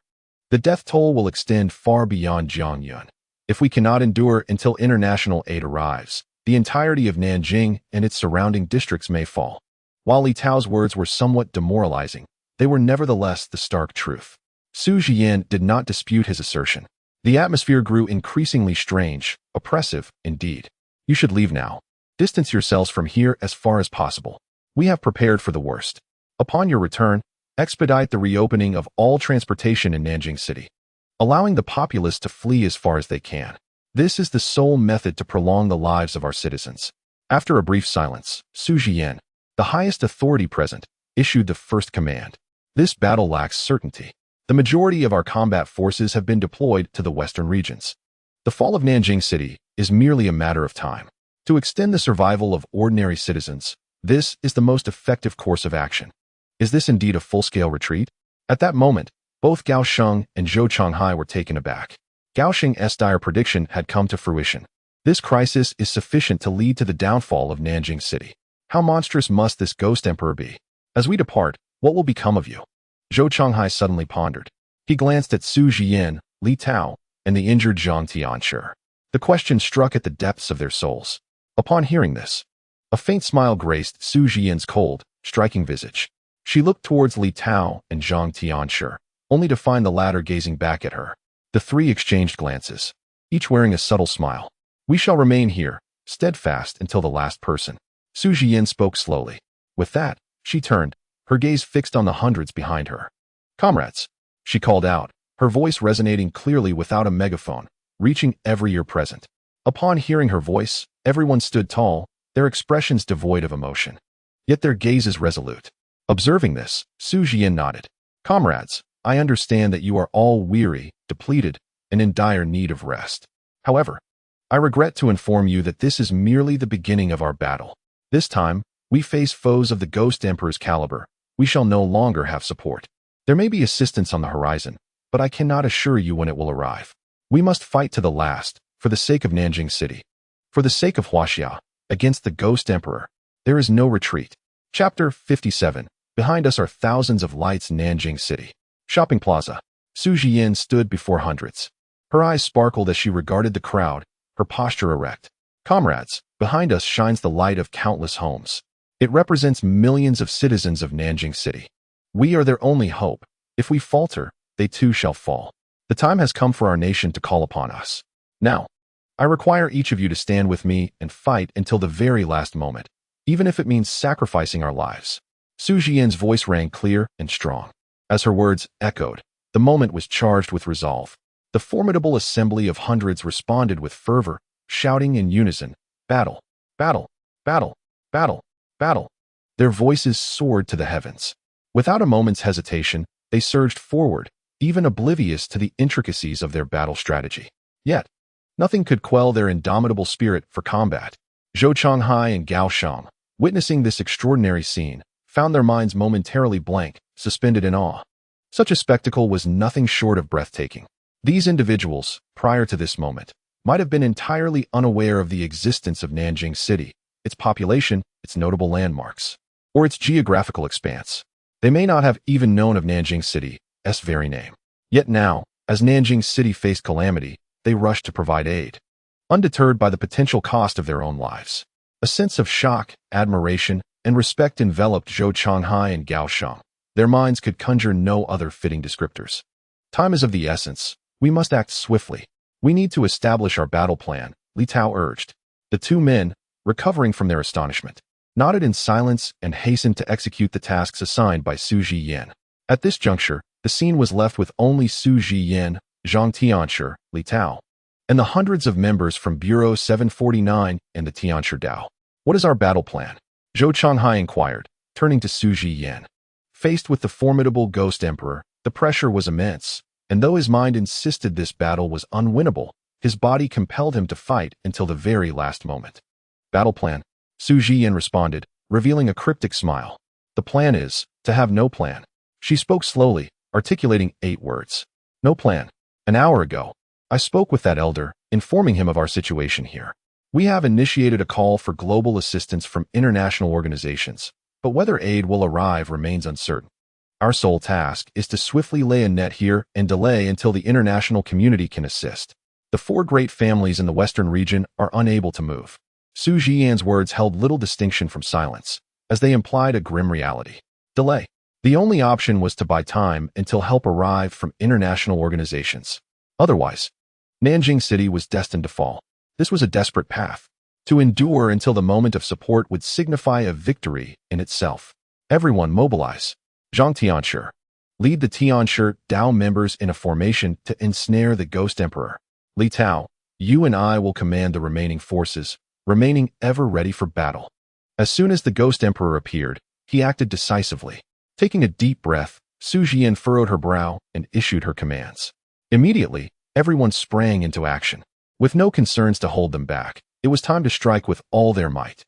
The death toll will extend far beyond Jiang Yun. If we cannot endure until international aid arrives, the entirety of Nanjing and its surrounding districts may fall. While Li Tao's words were somewhat demoralizing, they were nevertheless the stark truth. Su Jian did not dispute his assertion. The atmosphere grew increasingly strange, oppressive, indeed. You should leave now. Distance yourselves from here as far as possible. We have prepared for the worst. Upon your return, expedite the reopening of all transportation in Nanjing City, allowing the populace to flee as far as they can. This is the sole method to prolong the lives of our citizens. After a brief silence, Su Jian, the highest authority present, issued the first command. This battle lacks certainty. The majority of our combat forces have been deployed to the western regions. The fall of Nanjing City is merely a matter of time. To extend the survival of ordinary citizens, this is the most effective course of action. Is this indeed a full-scale retreat? At that moment, both Gao Sheng and Zhou Changhai were taken aback. Gao Sheng's dire prediction had come to fruition. This crisis is sufficient to lead to the downfall of Nanjing City. How monstrous must this Ghost Emperor be? As we depart, What will become of you? Zhou Chonghai suddenly pondered. He glanced at Su Jian, Li Tao, and the injured Zhang Tianshi. The question struck at the depths of their souls. Upon hearing this, a faint smile graced Su Jian's cold, striking visage. She looked towards Li Tao and Zhang Tianshi, only to find the latter gazing back at her. The three exchanged glances, each wearing a subtle smile. We shall remain here, steadfast until the last person. Su Jian spoke slowly. With that, she turned, her gaze fixed on the hundreds behind her. Comrades, she called out, her voice resonating clearly without a megaphone, reaching every ear present. Upon hearing her voice, everyone stood tall, their expressions devoid of emotion. Yet their gazes resolute. Observing this, Su Jian nodded. Comrades, I understand that you are all weary, depleted, and in dire need of rest. However, I regret to inform you that this is merely the beginning of our battle. This time, we face foes of the Ghost Emperor's caliber. We shall no longer have support. There may be assistance on the horizon, but I cannot assure you when it will arrive. We must fight to the last, for the sake of Nanjing City. For the sake of Huaxia, against the Ghost Emperor. There is no retreat. Chapter 57. Behind us are thousands of lights. Nanjing City. Shopping Plaza. Su Jian stood before hundreds. Her eyes sparkled as she regarded the crowd, her posture erect. Comrades, behind us shines the light of countless homes. It represents millions of citizens of Nanjing City. We are their only hope. If we falter, they too shall fall. The time has come for our nation to call upon us. Now, I require each of you to stand with me and fight until the very last moment, even if it means sacrificing our lives. Su Jian's voice rang clear and strong. As her words echoed, the moment was charged with resolve. The formidable assembly of hundreds responded with fervor, shouting in unison, "Battle! Battle! Battle! Battle! Battle!" Their voices soared to the heavens. Without a moment's hesitation, they surged forward, even oblivious to the intricacies of their battle strategy. Yet, nothing could quell their indomitable spirit for combat. Zhou Chonghai and Gao Shang, witnessing this extraordinary scene, found their minds momentarily blank, suspended in awe. Such a spectacle was nothing short of breathtaking. These individuals, prior to this moment, might have been entirely unaware of the existence of Nanjing City, its population, its notable landmarks, or its geographical expanse. They may not have even known of Nanjing City's very name. Yet now, as Nanjing City faced calamity, they rushed to provide aid, undeterred by the potential cost of their own lives. A sense of shock, admiration, and respect enveloped Zhou Chonghai and Gao Shang. Their minds could conjure no other fitting descriptors. Time is of the essence. We must act swiftly. We need to establish our battle plan, Li Tao urged. The two men, recovering from their astonishment, nodded in silence and hastened to execute the tasks assigned by Su Jian. At this juncture, the scene was left with only Su Jian, Zhang Tianshi, Li Tao, and the hundreds of members from Bureau 749 and the Tianshi Dao. What is our battle plan? Zhou Chonghai inquired, turning to Su Jian. Faced with the formidable Ghost Emperor, the pressure was immense, and though his mind insisted this battle was unwinnable, his body compelled him to fight until the very last moment. Battle plan, Su Jian responded, revealing a cryptic smile. The plan is to have no plan. She spoke slowly, articulating 8 words. No plan. An hour ago, I spoke with that elder, informing him of our situation here. We have initiated a call for global assistance from international organizations, but whether aid will arrive remains uncertain. Our sole task is to swiftly lay a net here and delay until the international community can assist. The 4 great families in the western region are unable to move. Su Jian's words held little distinction from silence, as they implied a grim reality. Delay. The only option was to buy time until help arrived from international organizations. Otherwise, Nanjing City was destined to fall. This was a desperate path. To endure until the moment of support would signify a victory in itself. Everyone mobilize. Zhang Tianshi, lead the Tianshi Dao members in a formation to ensnare the Ghost Emperor. Li Tao, you and I will command the remaining forces, remaining ever ready for battle. As soon as the Ghost Emperor appeared, he acted decisively. Taking a deep breath, Su Jian furrowed her brow and issued her commands. Immediately, everyone sprang into action. With no concerns to hold them back, it was time to strike with all their might.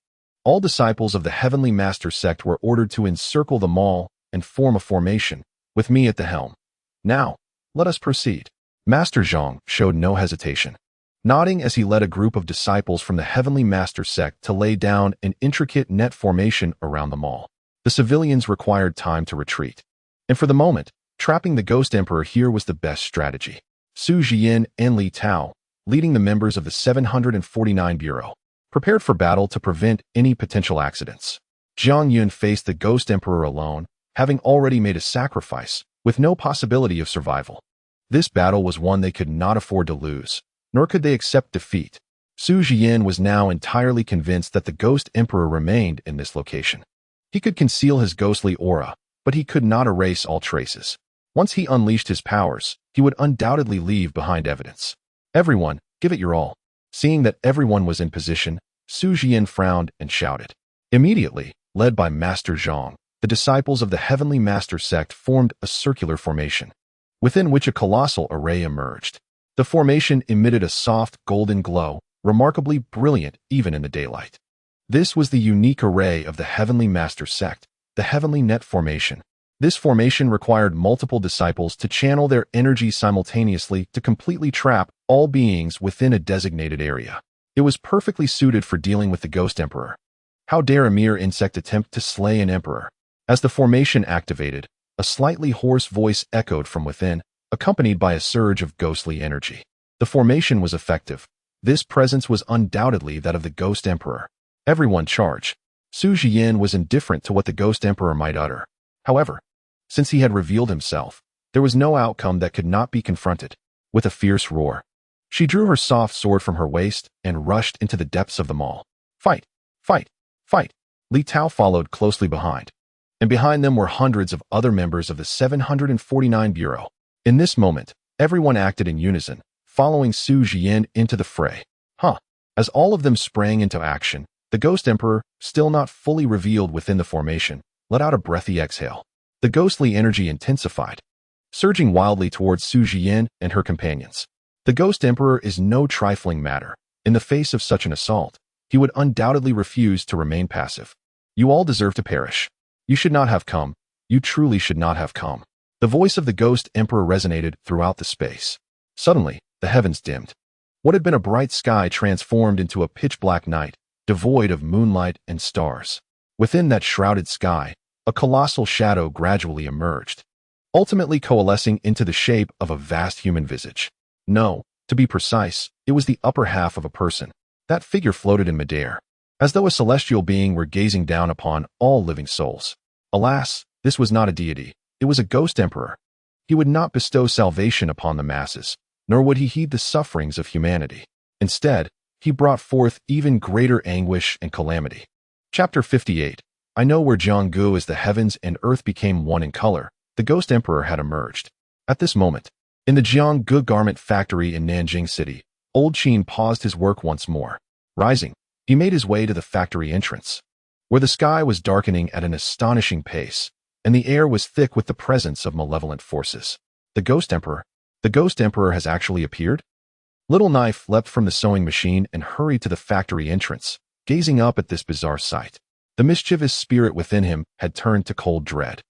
All disciples of the Heavenly Master sect were ordered to encircle the mall and form a formation, with me at the helm. Now, let us proceed. Master Zhang showed no hesitation, nodding as he led a group of disciples from the Heavenly Master sect to lay down an intricate net formation around the mall. The civilians required time to retreat. And for the moment, trapping the Ghost Emperor here was the best strategy. Su Jian and Li Tao, leading the members of the 749 Bureau, prepared for battle to prevent any potential accidents. Zhang Yun faced the Ghost Emperor alone, having already made a sacrifice, with no possibility of survival. This battle was one they could not afford to lose, nor could they accept defeat. Su Jian was now entirely convinced that the Ghost Emperor remained in this location. He could conceal his ghostly aura, but he could not erase all traces. Once he unleashed his powers, he would undoubtedly leave behind evidence. Everyone, give it your all. Seeing that everyone was in position, Su Jian frowned and shouted. Immediately, led by Master Zhang, the disciples of the Heavenly Master sect formed a circular formation, within which a colossal array emerged. The formation emitted a soft golden glow, remarkably brilliant even in the daylight. This was the unique array of the Heavenly Master sect, the Heavenly Net Formation. This formation required multiple disciples to channel their energy simultaneously to completely trap all beings within a designated area. It was perfectly suited for dealing with the Ghost Emperor. How dare a mere insect attempt to slay an emperor? As the formation activated, a slightly hoarse voice echoed from within, accompanied by a surge of ghostly energy. The formation was effective. This presence was undoubtedly that of the Ghost Emperor. Everyone charge. Su Jian was indifferent to what the Ghost Emperor might utter. However, since he had revealed himself, there was no outcome that could not be confronted. With a fierce roar, she drew her soft sword from her waist and rushed into the depths of the mall. Fight! Fight! Fight! Li Tao followed closely behind, and behind them were hundreds of other members of the 749 Bureau. In this moment, everyone acted in unison, following Su Jian into the fray. As all of them sprang into action, the Ghost Emperor, still not fully revealed within the formation, let out a breathy exhale. The ghostly energy intensified, surging wildly towards Su Jian and her companions. The Ghost Emperor is no trifling matter. In the face of such an assault, he would undoubtedly refuse to remain passive. You all deserve to perish. You should not have come. You truly should not have come. The voice of the Ghost Emperor resonated throughout the space. Suddenly, the heavens dimmed. What had been a bright sky transformed into a pitch-black night, devoid of moonlight and stars. Within that shrouded sky, a colossal shadow gradually emerged, ultimately coalescing into the shape of a vast human visage. No, to be precise, it was the upper half of a person. That figure floated in midair, as though a celestial being were gazing down upon all living souls. Alas, this was not a deity. It was a Ghost Emperor. He would not bestow salvation upon the masses, nor would he heed the sufferings of humanity. Instead, he brought forth even greater anguish and calamity. Chapter 58. I know where Jianggu as the heavens and earth became one in color, the Ghost Emperor had emerged. At this moment, in the Jianggu garment factory in Nanjing City, Old Qin paused his work once more. Rising, he made his way to the factory entrance, where the sky was darkening at an astonishing pace, and the air was thick with the presence of malevolent forces. The Ghost Emperor has actually appeared? Little Knife leapt from the sewing machine and hurried to the factory entrance, gazing up at this bizarre sight. The mischievous spirit within him had turned to cold dread.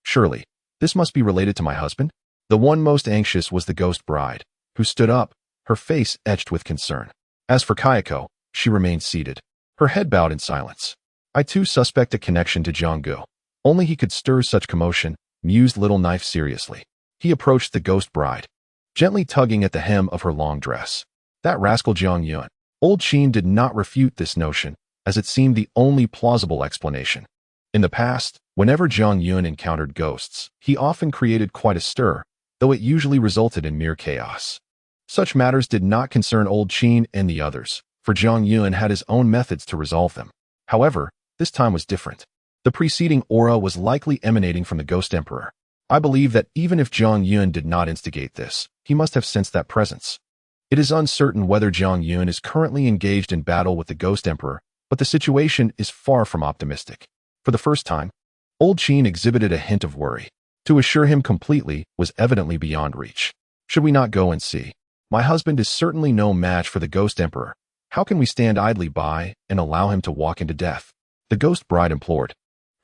Surely, this must be related to my husband? The one most anxious was the ghost bride, who stood up, her face etched with concern. As for Kayako, she remained seated, her head bowed in silence. I too suspect a connection to Jianggu. Only he could stir such commotion, mused Little Knife seriously. He approached the ghost bride, gently tugging at the hem of her long dress. That rascal Jiang Yun. Old Qin did not refute this notion, as it seemed the only plausible explanation. In the past, whenever Jiang Yun encountered ghosts, he often created quite a stir, though it usually resulted in mere chaos. Such matters did not concern Old Qin and the others, for Jiang Yun had his own methods to resolve them. However, this time was different. The preceding aura was likely emanating from the Ghost Emperor. I believe that even if Jiang Yun did not instigate this, he must have sensed that presence. It is uncertain whether Jiang Yun is currently engaged in battle with the Ghost Emperor, but the situation is far from optimistic. For the first time, Old Qin exhibited a hint of worry. To assure him completely was evidently beyond reach. Should we not go and see? My husband is certainly no match for the Ghost Emperor. How can we stand idly by and allow him to walk into death? The ghost bride implored,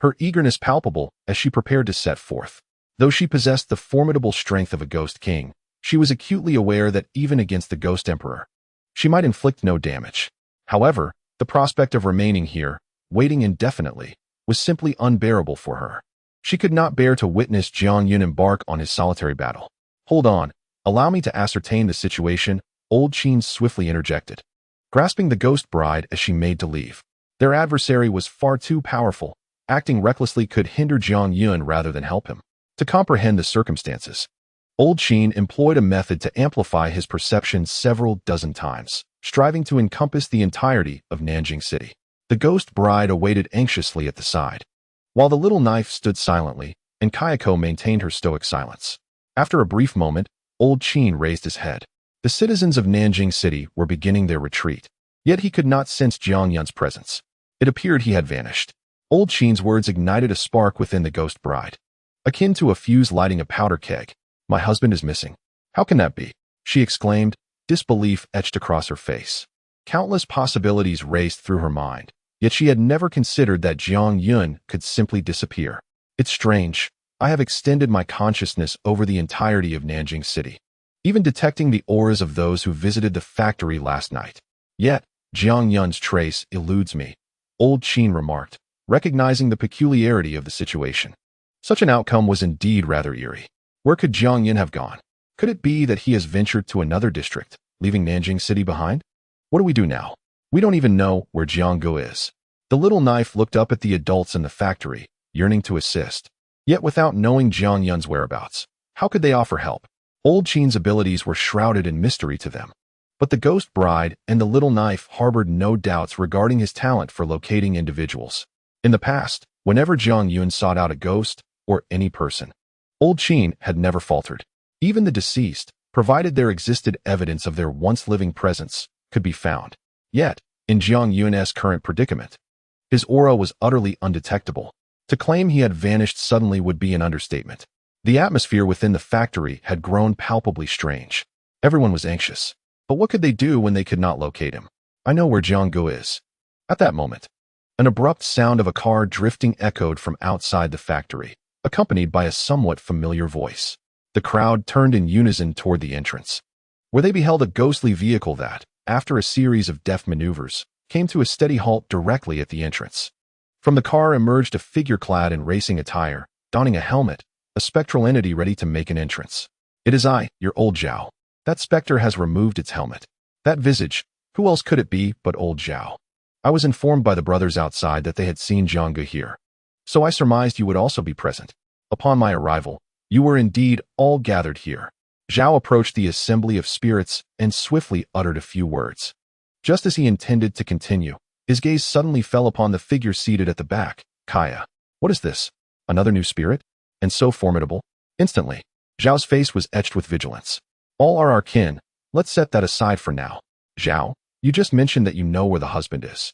her eagerness palpable as she prepared to set forth. Though she possessed the formidable strength of a ghost king, she was acutely aware that even against the Ghost Emperor, she might inflict no damage. However, the prospect of remaining here, waiting indefinitely, was simply unbearable for her. She could not bear to witness Jiang Yun embark on his solitary battle. "Hold on, allow me to ascertain the situation," Old Qin swiftly interjected, grasping the ghost bride as she made to leave. Their adversary was far too powerful. Acting recklessly could hinder Jiang Yun rather than help him. To comprehend the circumstances, Old Qin employed a method to amplify his perception several dozen times, striving to encompass the entirety of Nanjing City. The ghost bride awaited anxiously at the side, while the little knife stood silently, and Kayako maintained her stoic silence. After a brief moment, Old Qin raised his head. The citizens of Nanjing City were beginning their retreat, yet he could not sense Jiang Yun's presence. It appeared he had vanished. Old Qin's words ignited a spark within the ghost bride, akin to a fuse lighting a powder keg. "My husband is missing. How can that be?" she exclaimed, disbelief etched across her face. Countless possibilities raced through her mind, yet she had never considered that Jiang Yun could simply disappear. "It's strange. I have extended my consciousness over the entirety of Nanjing City, even detecting the auras of those who visited the factory last night. Yet, Jiang Yun's trace eludes me," Old Qin remarked, recognizing the peculiarity of the situation. Such an outcome was indeed rather eerie. Where could Jiang Yun have gone? Could it be that he has ventured to another district, leaving Nanjing City behind? What do we do now? We don't even know where Jiang Gu is. The little knife looked up at the adults in the factory, yearning to assist. Yet without knowing Jiang Yun's whereabouts, how could they offer help? Old Qin's abilities were shrouded in mystery to them. But the ghost bride and the little knife harbored no doubts regarding his talent for locating individuals. In the past, whenever Jiang Yun sought out a ghost, or any person, Old Qin had never faltered. Even the deceased, provided there existed evidence of their once-living presence, could be found. Yet, in Jiang Yun's current predicament, his aura was utterly undetectable. To claim he had vanished suddenly would be an understatement. The atmosphere within the factory had grown palpably strange. Everyone was anxious. But what could they do when they could not locate him? "I know where Jiang Gu is." At that moment, an abrupt sound of a car drifting echoed from outside the factory, accompanied by a somewhat familiar voice. The crowd turned in unison toward the entrance, where they beheld a ghostly vehicle that, after a series of deft maneuvers, came to a steady halt directly at the entrance. From the car emerged a figure clad in racing attire, donning a helmet, a spectral entity ready to make an entrance. "It is I, your old Zhao." That specter has removed its helmet. That visage, who else could it be but old Zhao? "I was informed by the brothers outside that they had seen Jiang Gu here, so I surmised you would also be present. Upon my arrival, you were indeed all gathered here." Zhao approached the assembly of spirits and swiftly uttered a few words. Just as he intended to continue, his gaze suddenly fell upon the figure seated at the back, Kaya. "What is this? Another new spirit? And so formidable?" Instantly, Zhao's face was etched with vigilance. "All are our kin. Let's set that aside for now. Zhao, you just mentioned that you know where the husband is."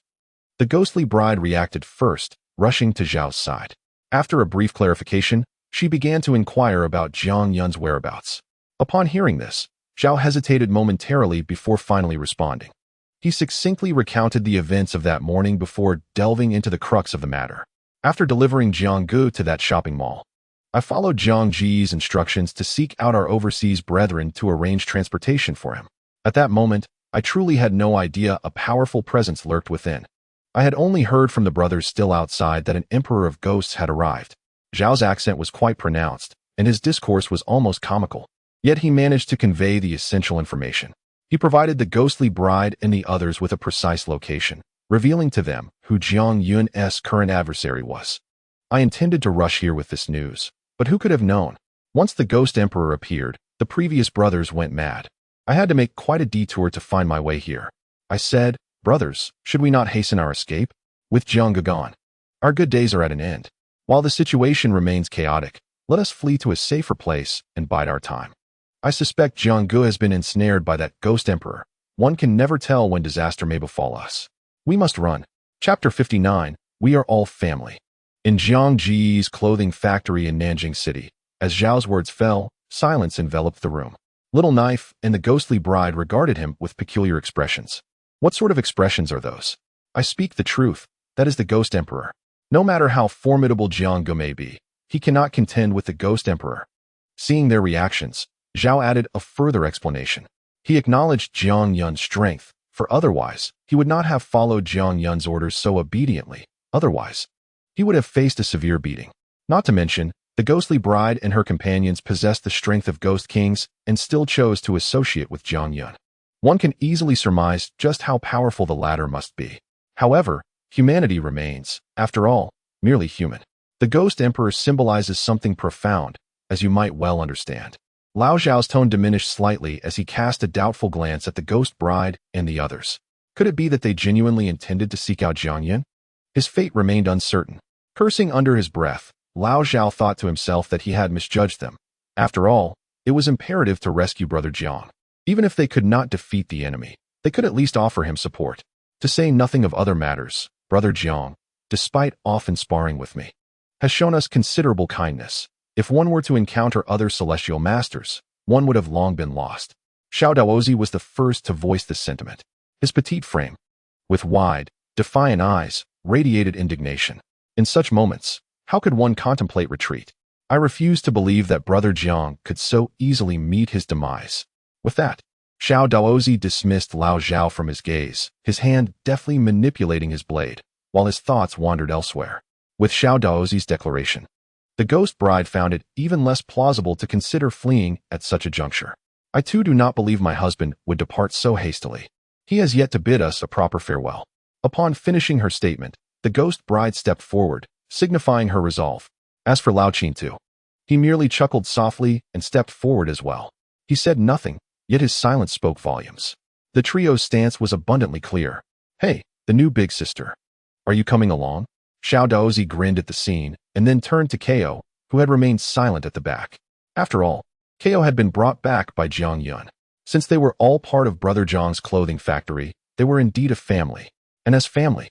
The ghostly bride reacted first, rushing to Zhao's side. After a brief clarification, she began to inquire about Jiang Yun's whereabouts. Upon hearing this, Zhao hesitated momentarily before finally responding. He succinctly recounted the events of that morning before delving into the crux of the matter. "After delivering Jiang Gu to that shopping mall, I followed Jiang Ji's instructions to seek out our overseas brethren to arrange transportation for him. At that moment, I truly had no idea a powerful presence lurked within. I had only heard from the brothers still outside that an emperor of ghosts had arrived." Zhao's accent was quite pronounced, and his discourse was almost comical. Yet he managed to convey the essential information. He provided the ghostly bride and the others with a precise location, revealing to them who Jiang Yun's current adversary was. "I intended to rush here with this news, but who could have known? Once the ghost emperor appeared, the previous brothers went mad. I had to make quite a detour to find my way here. I said, 'Brothers, should we not hasten our escape? With Jiang Gu gone, our good days are at an end. While the situation remains chaotic, let us flee to a safer place and bide our time. I suspect Jiang Gu has been ensnared by that ghost emperor. One can never tell when disaster may befall us. We must run." Chapter 59, We Are All Family. In Jiang Ji's clothing factory in Nanjing City, as Zhao's words fell, silence enveloped the room. Little Knife and the ghostly bride regarded him with peculiar expressions. "What sort of expressions are those?" "I speak the truth. That is the ghost emperor. No matter how formidable Jiang Gu may be, he cannot contend with the ghost emperor." Seeing their reactions, Zhao added a further explanation. He acknowledged Jiang Yun's strength, for otherwise, he would not have followed Jiang Yun's orders so obediently. Otherwise, he would have faced a severe beating. Not to mention, the ghostly bride and her companions possessed the strength of ghost kings and still chose to associate with Jiang Yun. One can easily surmise just how powerful the latter must be. However, humanity remains, after all, merely human. The Ghost Emperor symbolizes something profound, as you might well understand. Lao Zhao's tone diminished slightly as he cast a doubtful glance at the ghost bride and the others. Could it be that they genuinely intended to seek out Jiang Yun? His fate remained uncertain. Cursing under his breath, Lao Zhao thought to himself that he had misjudged them. After all, it was imperative to rescue Brother Jiang. Even if they could not defeat the enemy, they could at least offer him support. To say nothing of other matters, Brother Jiang, despite often sparring with me, has shown us considerable kindness. If one were to encounter other celestial masters, one would have long been lost. Xiao Daozi was the first to voice this sentiment. His petite frame, with wide, defiant eyes, radiated indignation. In such moments, how could one contemplate retreat? I refused to believe that Brother Jiang could so easily meet his demise. With that, Xiao Daozi dismissed Lao Zhao from his gaze, his hand deftly manipulating his blade, while his thoughts wandered elsewhere. With Xiao Daozi's declaration, the ghost bride found it even less plausible to consider fleeing at such a juncture. I too do not believe my husband would depart so hastily. He has yet to bid us a proper farewell. Upon finishing her statement, the ghost bride stepped forward, signifying her resolve. As for Lao Qin too, he merely chuckled softly and stepped forward as well. He said nothing, yet his silence spoke volumes. The trio's stance was abundantly clear. Hey, the new big sister. Are you coming along? Xiao Daozi grinned at the scene, and then turned to Ko, who had remained silent at the back. After all, Ko had been brought back by Jiang Yun. Since they were all part of Brother Jiang's clothing factory, they were indeed a family. And as family,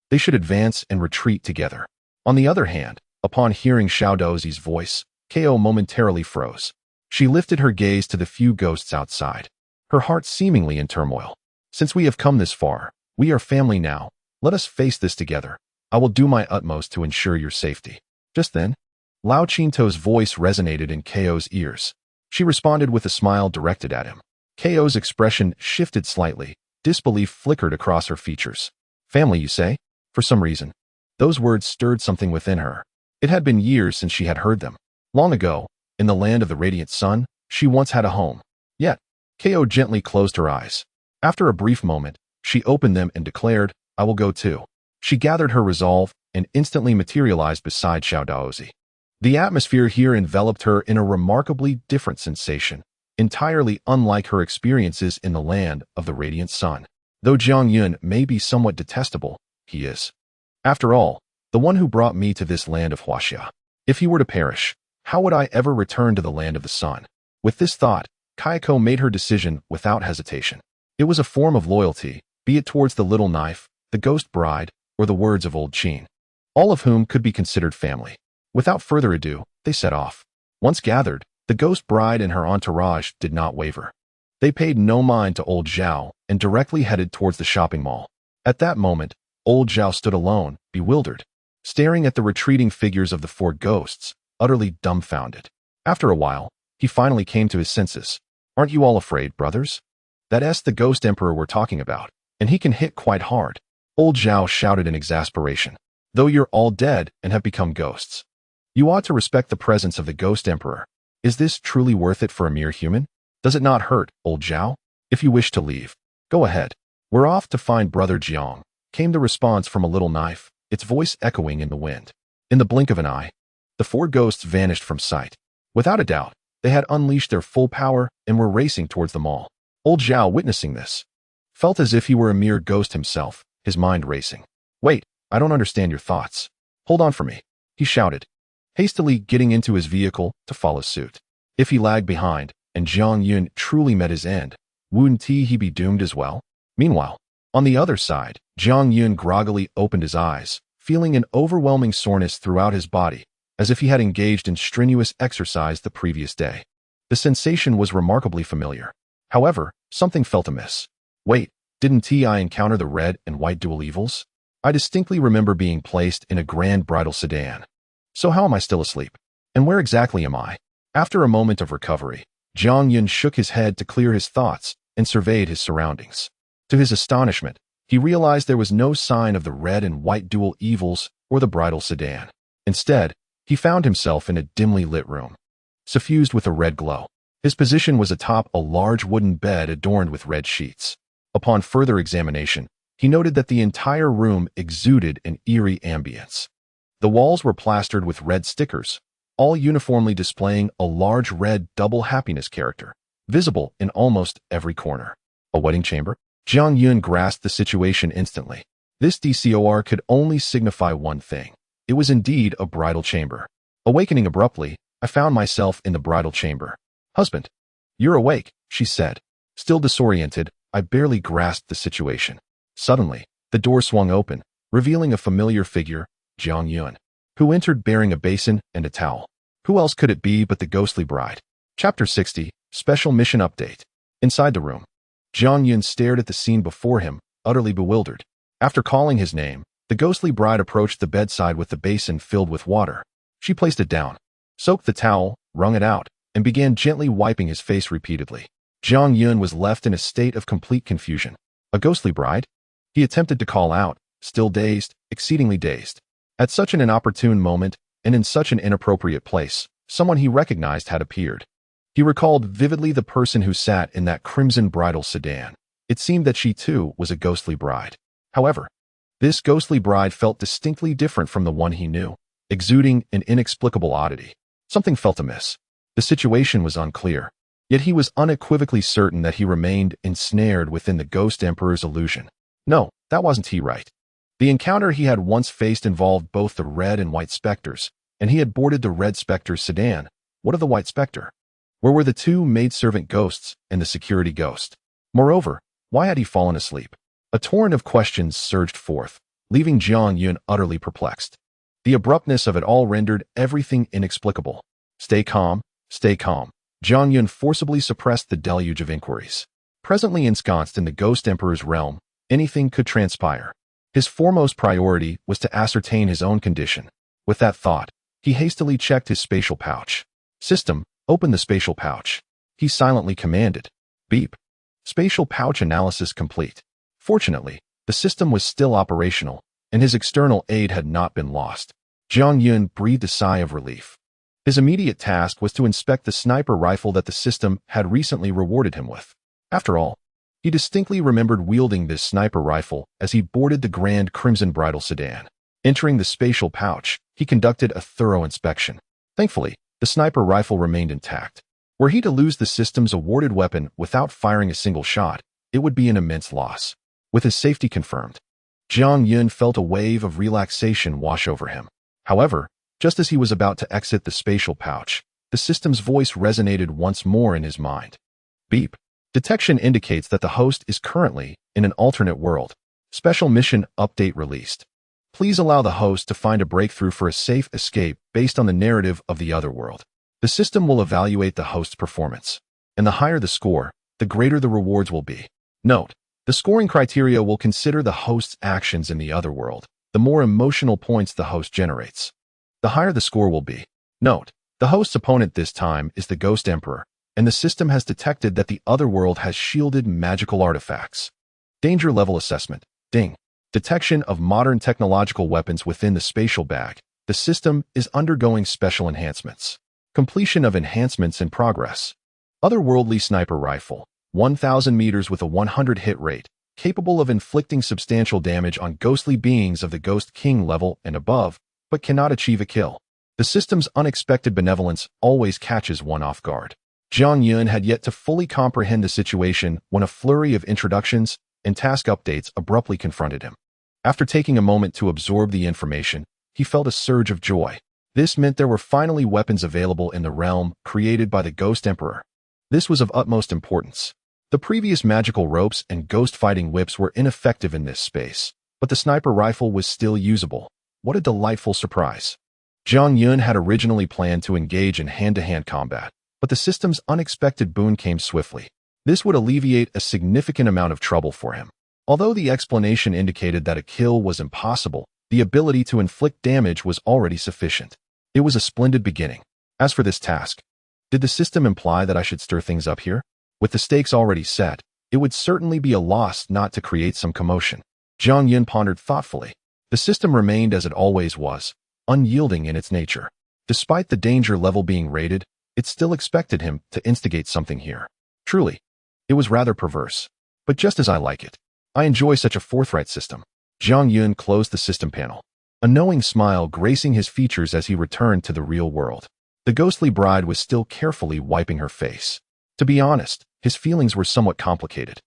they should advance and retreat together. On the other hand, upon hearing Xiao Daozi's voice, Ko momentarily froze. She lifted her gaze to the few ghosts outside, her heart seemingly in turmoil. Since we have come this far, we are family now. Let us face this together. I will do my utmost to ensure your safety. Just then, Lao Qinto's voice resonated in Ko's ears. She responded with a smile directed at him. Ko's expression shifted slightly. Disbelief flickered across her features. Family, you say? For some reason, those words stirred something within her. It had been years since she had heard them. Long ago, in the land of the radiant sun, she once had a home. Yet, Ko gently closed her eyes. After a brief moment, she opened them and declared, I will go too. She gathered her resolve and instantly materialized beside Xiao Daozi. The atmosphere here enveloped her in a remarkably different sensation, entirely unlike her experiences in the land of the radiant sun. Though Jiang Yun may be somewhat detestable, he is, after all, the one who brought me to this land of Huaxia. If he were to perish, how would I ever return to the land of the sun? With this thought, Kayako made her decision without hesitation. It was a form of loyalty, be it towards the little knife, the ghost bride, or the words of old Qin, all of whom could be considered family. Without further ado, they set off. Once gathered, the ghost bride and her entourage did not waver. They paid no mind to old Zhao and directly headed towards the shopping mall. At that moment, old Zhao stood alone, bewildered, staring at the retreating figures of the four ghosts, utterly dumbfounded. After a while, he finally came to his senses. Aren't you all afraid, brothers? That's the ghost emperor we're talking about, and he can hit quite hard. Old Zhao shouted in exasperation. Though you're all dead and have become ghosts, you ought to respect the presence of the ghost emperor. Is this truly worth it for a mere human? Does it not hurt, old Zhao? If you wish to leave, go ahead. We're off to find Brother Jiang, came the response from a little knife, its voice echoing in the wind. In the blink of an eye, the four ghosts vanished from sight. Without a doubt, they had unleashed their full power and were racing towards the mall. Old Zhao, witnessing this, felt as if he were a mere ghost himself, his mind racing. Wait, I don't understand your thoughts. Hold on for me, he shouted, hastily getting into his vehicle to follow suit. If he lagged behind, and Jiang Yun truly met his end, wouldn't he be doomed as well? Meanwhile, on the other side, Jiang Yun groggily opened his eyes, feeling an overwhelming soreness throughout his body, as if he had engaged in strenuous exercise the previous day. The sensation was remarkably familiar. However, something felt amiss. Wait, didn't I encounter the red and white dual evils? I distinctly remember being placed in a grand bridal sedan. So how am I still asleep? And where exactly am I? After a moment of recovery, Jiang Yun shook his head to clear his thoughts and surveyed his surroundings. To his astonishment, he realized there was no sign of the red and white dual evils or the bridal sedan. Instead, he found himself in a dimly lit room, suffused with a red glow. His position was atop a large wooden bed adorned with red sheets. Upon further examination, he noted that the entire room exuded an eerie ambience. The walls were plastered with red stickers, all uniformly displaying a large red double happiness character, visible in almost every corner. A wedding chamber? Jiang Yun grasped the situation instantly. This DCOR could only signify one thing. It was indeed a bridal chamber. Awakening abruptly, I found myself in the bridal chamber. "Husband, you're awake," she said. Still disoriented, I barely grasped the situation. Suddenly, the door swung open, revealing a familiar figure, Jiang Yun, who entered bearing a basin and a towel. Who else could it be but the ghostly bride? Chapter 60, Special Mission Update. Inside the room, Jiang Yun stared at the scene before him, utterly bewildered. After calling his name, the ghostly bride approached the bedside with the basin filled with water. She placed it down, soaked the towel, wrung it out, and began gently wiping his face repeatedly. Jiang Yun was left in a state of complete confusion. A ghostly bride? He attempted to call out, still dazed, exceedingly dazed. At such an inopportune moment, and in such an inappropriate place, someone he recognized had appeared. He recalled vividly the person who sat in that crimson bridal sedan. It seemed that she too was a ghostly bride. However, this ghostly bride felt distinctly different from the one he knew, exuding an inexplicable oddity. Something felt amiss. The situation was unclear, yet he was unequivocally certain that he remained ensnared within the Ghost Emperor's illusion. No, that wasn't he right. The encounter he had once faced involved both the red and white specters, and he had boarded the red specter's sedan. What of the white specter? Where were the two maidservant ghosts and the security ghost? Moreover, why had he fallen asleep? A torrent of questions surged forth, leaving Jiang Yun utterly perplexed. The abruptness of it all rendered everything inexplicable. Stay calm, stay calm. Jiang Yun forcibly suppressed the deluge of inquiries. Presently ensconced in the Ghost Emperor's realm, anything could transpire. His foremost priority was to ascertain his own condition. With that thought, he hastily checked his spatial pouch. "System, open the spatial pouch," he silently commanded. Beep. Spatial pouch analysis complete. Fortunately, the system was still operational, and his external aid had not been lost. Jiang Yun breathed a sigh of relief. His immediate task was to inspect the sniper rifle that the system had recently rewarded him with. After all, he distinctly remembered wielding this sniper rifle as he boarded the Grand Crimson Bridal sedan. Entering the spatial pouch, he conducted a thorough inspection. Thankfully, the sniper rifle remained intact. Were he to lose the system's awarded weapon without firing a single shot, it would be an immense loss. With his safety confirmed, Jiang Yun felt a wave of relaxation wash over him. However, just as he was about to exit the spatial pouch, the system's voice resonated once more in his mind. Beep. Detection indicates that the host is currently in an alternate world. Special mission update released. Please allow the host to find a breakthrough for a safe escape based on the narrative of the other world. The system will evaluate the host's performance, and the higher the score, the greater the rewards will be. Note, the scoring criteria will consider the host's actions in the other world, the more emotional points the host generates. The higher the score will be. Note, the host's opponent this time is the Ghost Emperor, and the system has detected that the other world has shielded magical artifacts. Danger level assessment. Ding. Detection of modern technological weapons within the spatial bag. The system is undergoing special enhancements. Completion of enhancements in progress. Otherworldly sniper rifle. 1,000 meters with a 100 hit rate, capable of inflicting substantial damage on ghostly beings of the Ghost King level and above, but cannot achieve a kill. The system's unexpected benevolence always catches one off guard. Jiang Yun had yet to fully comprehend the situation when a flurry of introductions and task updates abruptly confronted him. After taking a moment to absorb the information, he felt a surge of joy. This meant there were finally weapons available in the realm created by the Ghost Emperor. This was of utmost importance. The previous magical ropes and ghost-fighting whips were ineffective in this space, but the sniper rifle was still usable. What a delightful surprise. Jiang Yun had originally planned to engage in hand-to-hand combat, but the system's unexpected boon came swiftly. This would alleviate a significant amount of trouble for him. Although the explanation indicated that a kill was impossible, the ability to inflict damage was already sufficient. It was a splendid beginning. As for this task, did the system imply that I should stir things up here? With the stakes already set, it would certainly be a loss not to create some commotion. Jiang Yun pondered thoughtfully. The system remained as it always was, unyielding in its nature. Despite the danger level being rated, it still expected him to instigate something here. Truly, it was rather perverse. But just as I like it. I enjoy such a forthright system. Jiang Yun closed the system panel, a knowing smile gracing his features as he returned to the real world. The ghostly bride was still carefully wiping her face. To be honest, his feelings were somewhat complicated.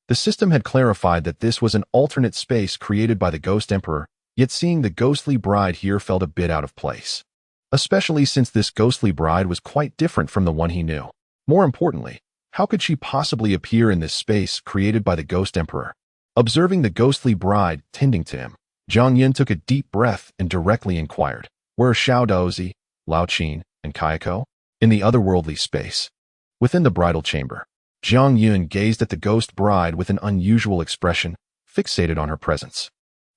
The system had clarified that this was an alternate space created by the Ghost Emperor, yet seeing the ghostly bride here felt a bit out of place. Especially since this ghostly bride was quite different from the one he knew. More importantly, how could she possibly appear in this space created by the Ghost Emperor? Observing the ghostly bride tending to him, Jiang Yun took a deep breath and directly inquired, "Where are Xiao Daozi, Lao Qin, and Kayako?" In the otherworldly space. Within the bridal chamber, Jiang Yun gazed at the ghost bride with an unusual expression, fixated on her presence.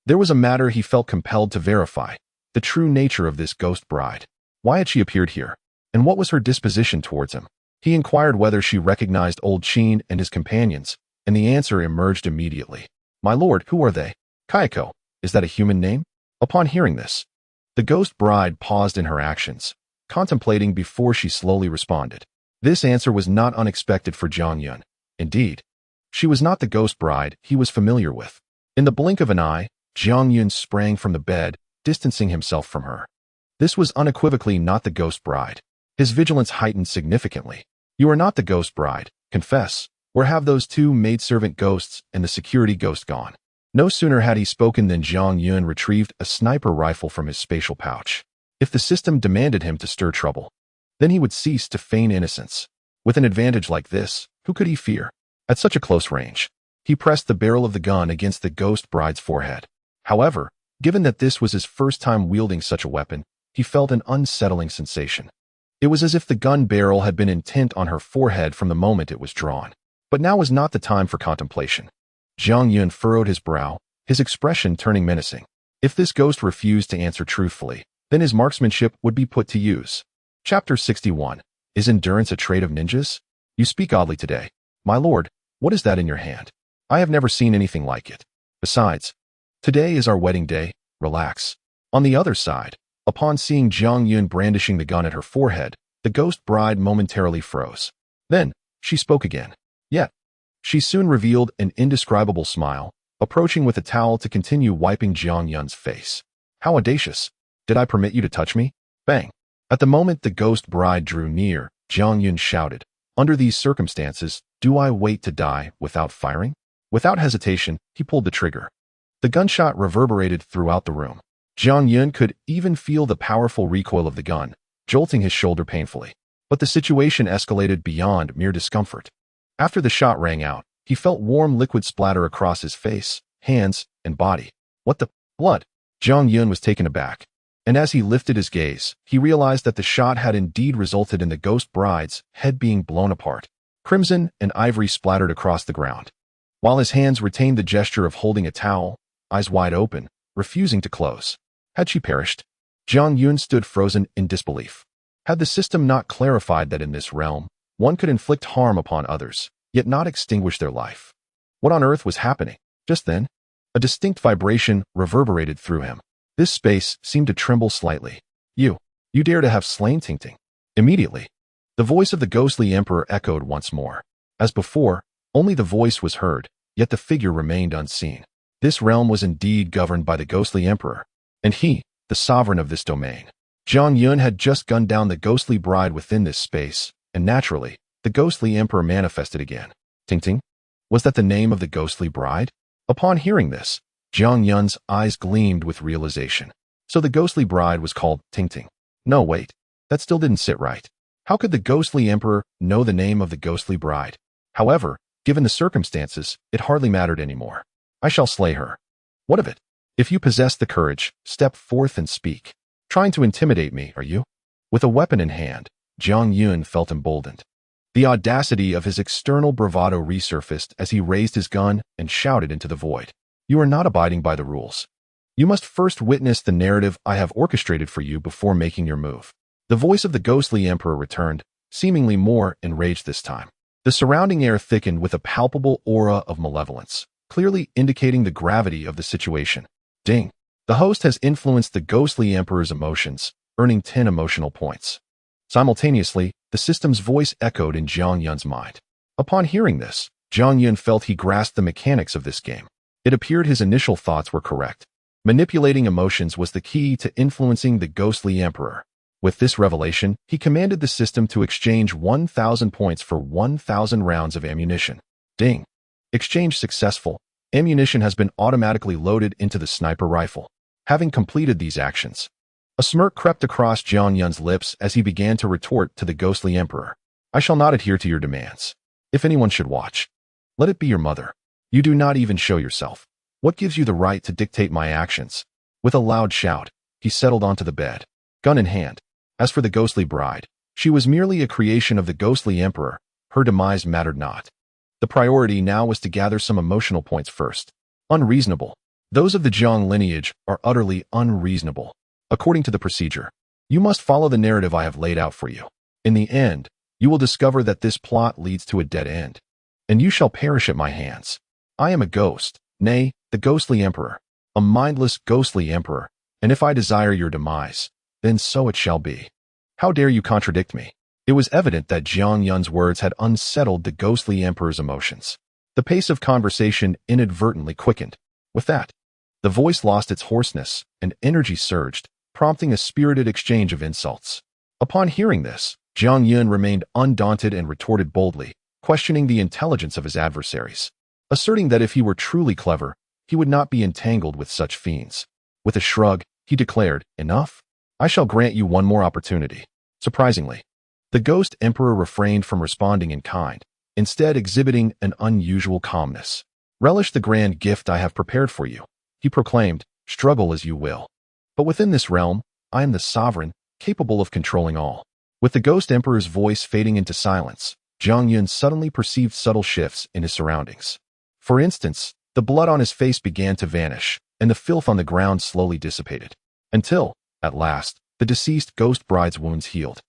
There was a matter he felt compelled to verify, the true nature of this ghost bride. Why had she appeared here? And what was her disposition towards him? He inquired whether she recognized old Qin and his companions, and the answer emerged immediately. "My lord, who are they?" "Kayako, is that a human name?" Upon hearing this, the ghost bride paused in her actions, contemplating before she slowly responded. This answer was not unexpected for Jiang Yun. Indeed, she was not the ghost bride he was familiar with. In the blink of an eye, Jiang Yun sprang from the bed, distancing himself from her. This was unequivocally not the ghost bride. His vigilance heightened significantly. "You are not the ghost bride. Confess. Where have those two maidservant ghosts and the security ghost gone?" No sooner had he spoken than Jiang Yun retrieved a sniper rifle from his spatial pouch. If the system demanded him to stir trouble, then he would cease to feign innocence. With an advantage like this, who could he fear? At such a close range, he pressed the barrel of the gun against the ghost bride's forehead. However, given that this was his first time wielding such a weapon, he felt an unsettling sensation. It was as if the gun barrel had been intent on her forehead from the moment it was drawn. But now was not the time for contemplation. Jiang Yun furrowed his brow, his expression turning menacing. If this ghost refused to answer truthfully, then his marksmanship would be put to use. Chapter 61. Is endurance a trait of ninjas? You speak oddly today. My lord, what is that in your hand? I have never seen anything like it. Besides, today is our wedding day. Relax. On the other side, upon seeing Jiang Yun brandishing the gun at her forehead, the ghost bride momentarily froze. Then, she spoke again. Yet, she soon revealed an indescribable smile, approaching with a towel to continue wiping Jiang Yun's face. How audacious. Did I permit you to touch me? Bang. At the moment the ghost bride drew near, Jiang Yun shouted, "Under these circumstances, do I wait to die without firing?" Without hesitation, he pulled the trigger. The gunshot reverberated throughout the room. Jiang Yun could even feel the powerful recoil of the gun, jolting his shoulder painfully. But the situation escalated beyond mere discomfort. After the shot rang out, he felt warm liquid splatter across his face, hands, and body. What the blood? Jiang Yun was taken aback. And as he lifted his gaze, he realized that the shot had indeed resulted in the ghost bride's head being blown apart. Crimson and ivory splattered across the ground, while his hands retained the gesture of holding a towel, eyes wide open, refusing to close. Had she perished? Jiang Yun stood frozen in disbelief. Had the system not clarified that in this realm, one could inflict harm upon others, yet not extinguish their life? What on earth was happening? Just then, a distinct vibration reverberated through him. This space seemed to tremble slightly. You dare to have slain Tingting. Immediately, the voice of the ghostly emperor echoed once more. As before, only the voice was heard, yet the figure remained unseen. This realm was indeed governed by the ghostly emperor, and he, the sovereign of this domain. Jiang Yun had just gunned down the ghostly bride within this space, and naturally, the ghostly emperor manifested again. Tingting? Was that the name of the ghostly bride? Upon hearing this, Jiang Yun's eyes gleamed with realization. So the ghostly bride was called Tingting. No, wait. That still didn't sit right. How could the ghostly emperor know the name of the ghostly bride? However, given the circumstances, it hardly mattered anymore. I shall slay her. What of it? If you possess the courage, step forth and speak. Trying to intimidate me, are you? With a weapon in hand, Jiang Yun felt emboldened. The audacity of his external bravado resurfaced as he raised his gun and shouted into the void. You are not abiding by the rules. You must first witness the narrative I have orchestrated for you before making your move. The voice of the ghostly emperor returned, seemingly more enraged this time. The surrounding air thickened with a palpable aura of malevolence, clearly indicating the gravity of the situation. Ding! The The host has influenced the ghostly emperor's emotions, earning 10 emotional points. Simultaneously, the system's voice echoed in Jiang Yun's mind. Upon hearing this, Jiang Yun felt he grasped the mechanics of this game. It appeared his initial thoughts were correct. Manipulating emotions was the key to influencing the ghostly emperor. With this revelation, he commanded the system to exchange 1,000 points for 1,000 rounds of ammunition. Ding! Exchange successful. Ammunition has been automatically loaded into the sniper rifle. Having completed these actions, a smirk crept across Jiang Yun's lips as he began to retort to the ghostly emperor. I shall not adhere to your demands. If anyone should watch, let it be your mother. You do not even show yourself. What gives you the right to dictate my actions? With a loud shout, he settled onto the bed, gun in hand. As for the ghostly bride, she was merely a creation of the ghostly emperor. Her demise mattered not. The priority now was to gather some emotional points first. Unreasonable. Those of the Jiang lineage are utterly unreasonable. According to the procedure, you must follow the narrative I have laid out for you. In the end, you will discover that this plot leads to a dead end, and you shall perish at my hands. I am a ghost, nay, the ghostly emperor, a mindless ghostly emperor, and if I desire your demise, then so it shall be. How dare you contradict me? It was evident that Jiang Yun's words had unsettled the ghostly emperor's emotions. The pace of conversation inadvertently quickened. With that, the voice lost its hoarseness, and energy surged, prompting a spirited exchange of insults. Upon hearing this, Jiang Yun remained undaunted and retorted boldly, questioning the intelligence of his adversaries, asserting that if he were truly clever, he would not be entangled with such fiends. With a shrug, he declared, Enough? I shall grant you one more opportunity. Surprisingly, the ghost emperor refrained from responding in kind, instead exhibiting an unusual calmness. Relish the grand gift I have prepared for you, he proclaimed, struggle as you will. But within this realm, I am the sovereign, capable of controlling all. With the ghost emperor's voice fading into silence, Jiang Yun suddenly perceived subtle shifts in his surroundings. For instance, the blood on his face began to vanish, and the filth on the ground slowly dissipated. Until, at last, the deceased ghost bride's wounds healed.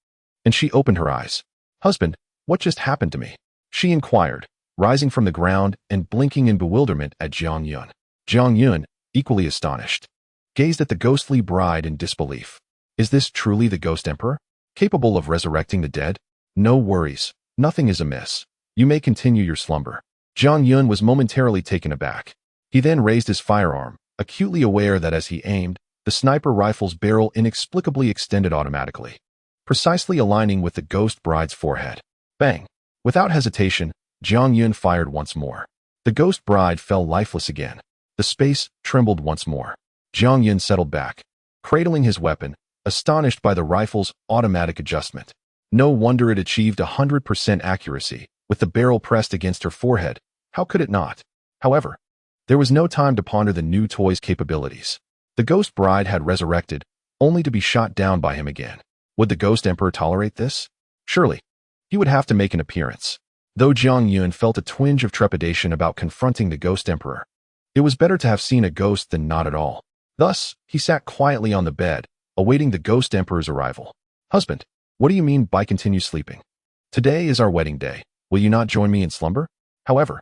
And she opened her eyes. Husband, what just happened to me? She inquired, rising from the ground and blinking in bewilderment at Jiang Yun. Jiang Yun, equally astonished, gazed at the ghostly bride in disbelief. Is this truly the ghost emperor, capable of resurrecting the dead? No worries, nothing is amiss. You may continue your slumber. Jiang Yun was momentarily taken aback. He then raised his firearm, acutely aware that as he aimed, the sniper rifle's barrel inexplicably extended automatically, precisely aligning with the ghost bride's forehead. Bang! Without hesitation, Jiang Yun fired once more. The ghost bride fell lifeless again. The space trembled once more. Jiang Yun settled back, cradling his weapon, astonished by the rifle's automatic adjustment. No wonder it achieved 100% accuracy, with the barrel pressed against her forehead. How could it not? However, there was no time to ponder the new toy's capabilities. The ghost bride had resurrected, only to be shot down by him again. Would the ghost emperor tolerate this? Surely, he would have to make an appearance. Though Jiang Yun felt a twinge of trepidation about confronting the ghost emperor, it was better to have seen a ghost than not at all. Thus, he sat quietly on the bed, awaiting the ghost emperor's arrival. Husband, what do you mean by continue sleeping? Today is our wedding day. Will you not join me in slumber? However,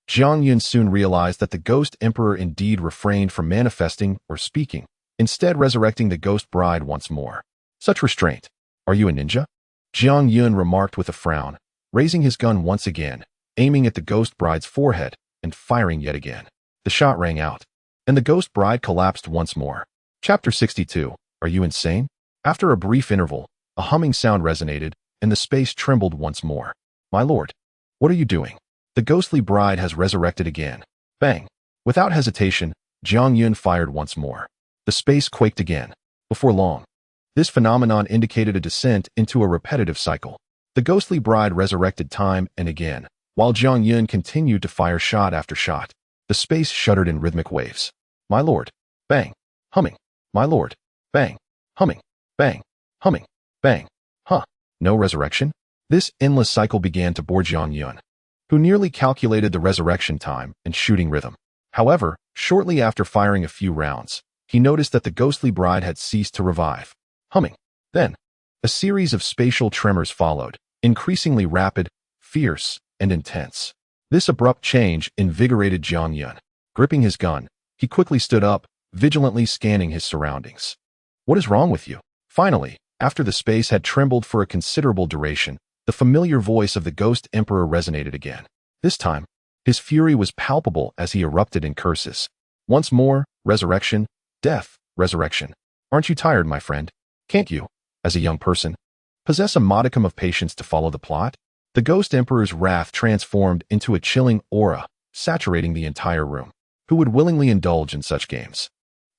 Jiang Yun soon realized that the ghost emperor indeed refrained from manifesting or speaking, instead resurrecting the ghost bride once more. Such restraint. Are you a ninja? Jiang Yun remarked with a frown, raising his gun once again, aiming at the ghost bride's forehead, and firing yet again. The shot rang out, and the ghost bride collapsed once more. Chapter 62. Are you insane? After a brief interval, a humming sound resonated, and the space trembled once more. My lord, what are you doing? The ghostly bride has resurrected again. Bang! Without hesitation, Jiang Yun fired once more. The space quaked again. Before long, this phenomenon indicated a descent into a repetitive cycle. The ghostly bride resurrected time and again, while Jiang Yun continued to fire shot after shot. The space shuddered in rhythmic waves. My lord. Bang. Humming. My lord. Bang. Humming. Bang. Humming. Bang. Huh. No resurrection? This endless cycle began to bore Jiang Yun, who nearly calculated the resurrection time and shooting rhythm. However, shortly after firing a few rounds, he noticed that the ghostly bride had ceased to revive. Humming. Then, a series of spatial tremors followed, increasingly rapid, fierce, and intense. This abrupt change invigorated Jiang Yun. Gripping his gun, he quickly stood up, vigilantly scanning his surroundings. What is wrong with you? Finally, after the space had trembled for a considerable duration, the familiar voice of the Ghost Emperor resonated again. This time, his fury was palpable as he erupted in curses. Once more, resurrection, death, resurrection. Aren't you tired, my friend? Can't you, as a young person, possess a modicum of patience to follow the plot? The Ghost Emperor's wrath transformed into a chilling aura, saturating the entire room. Who would willingly indulge in such games?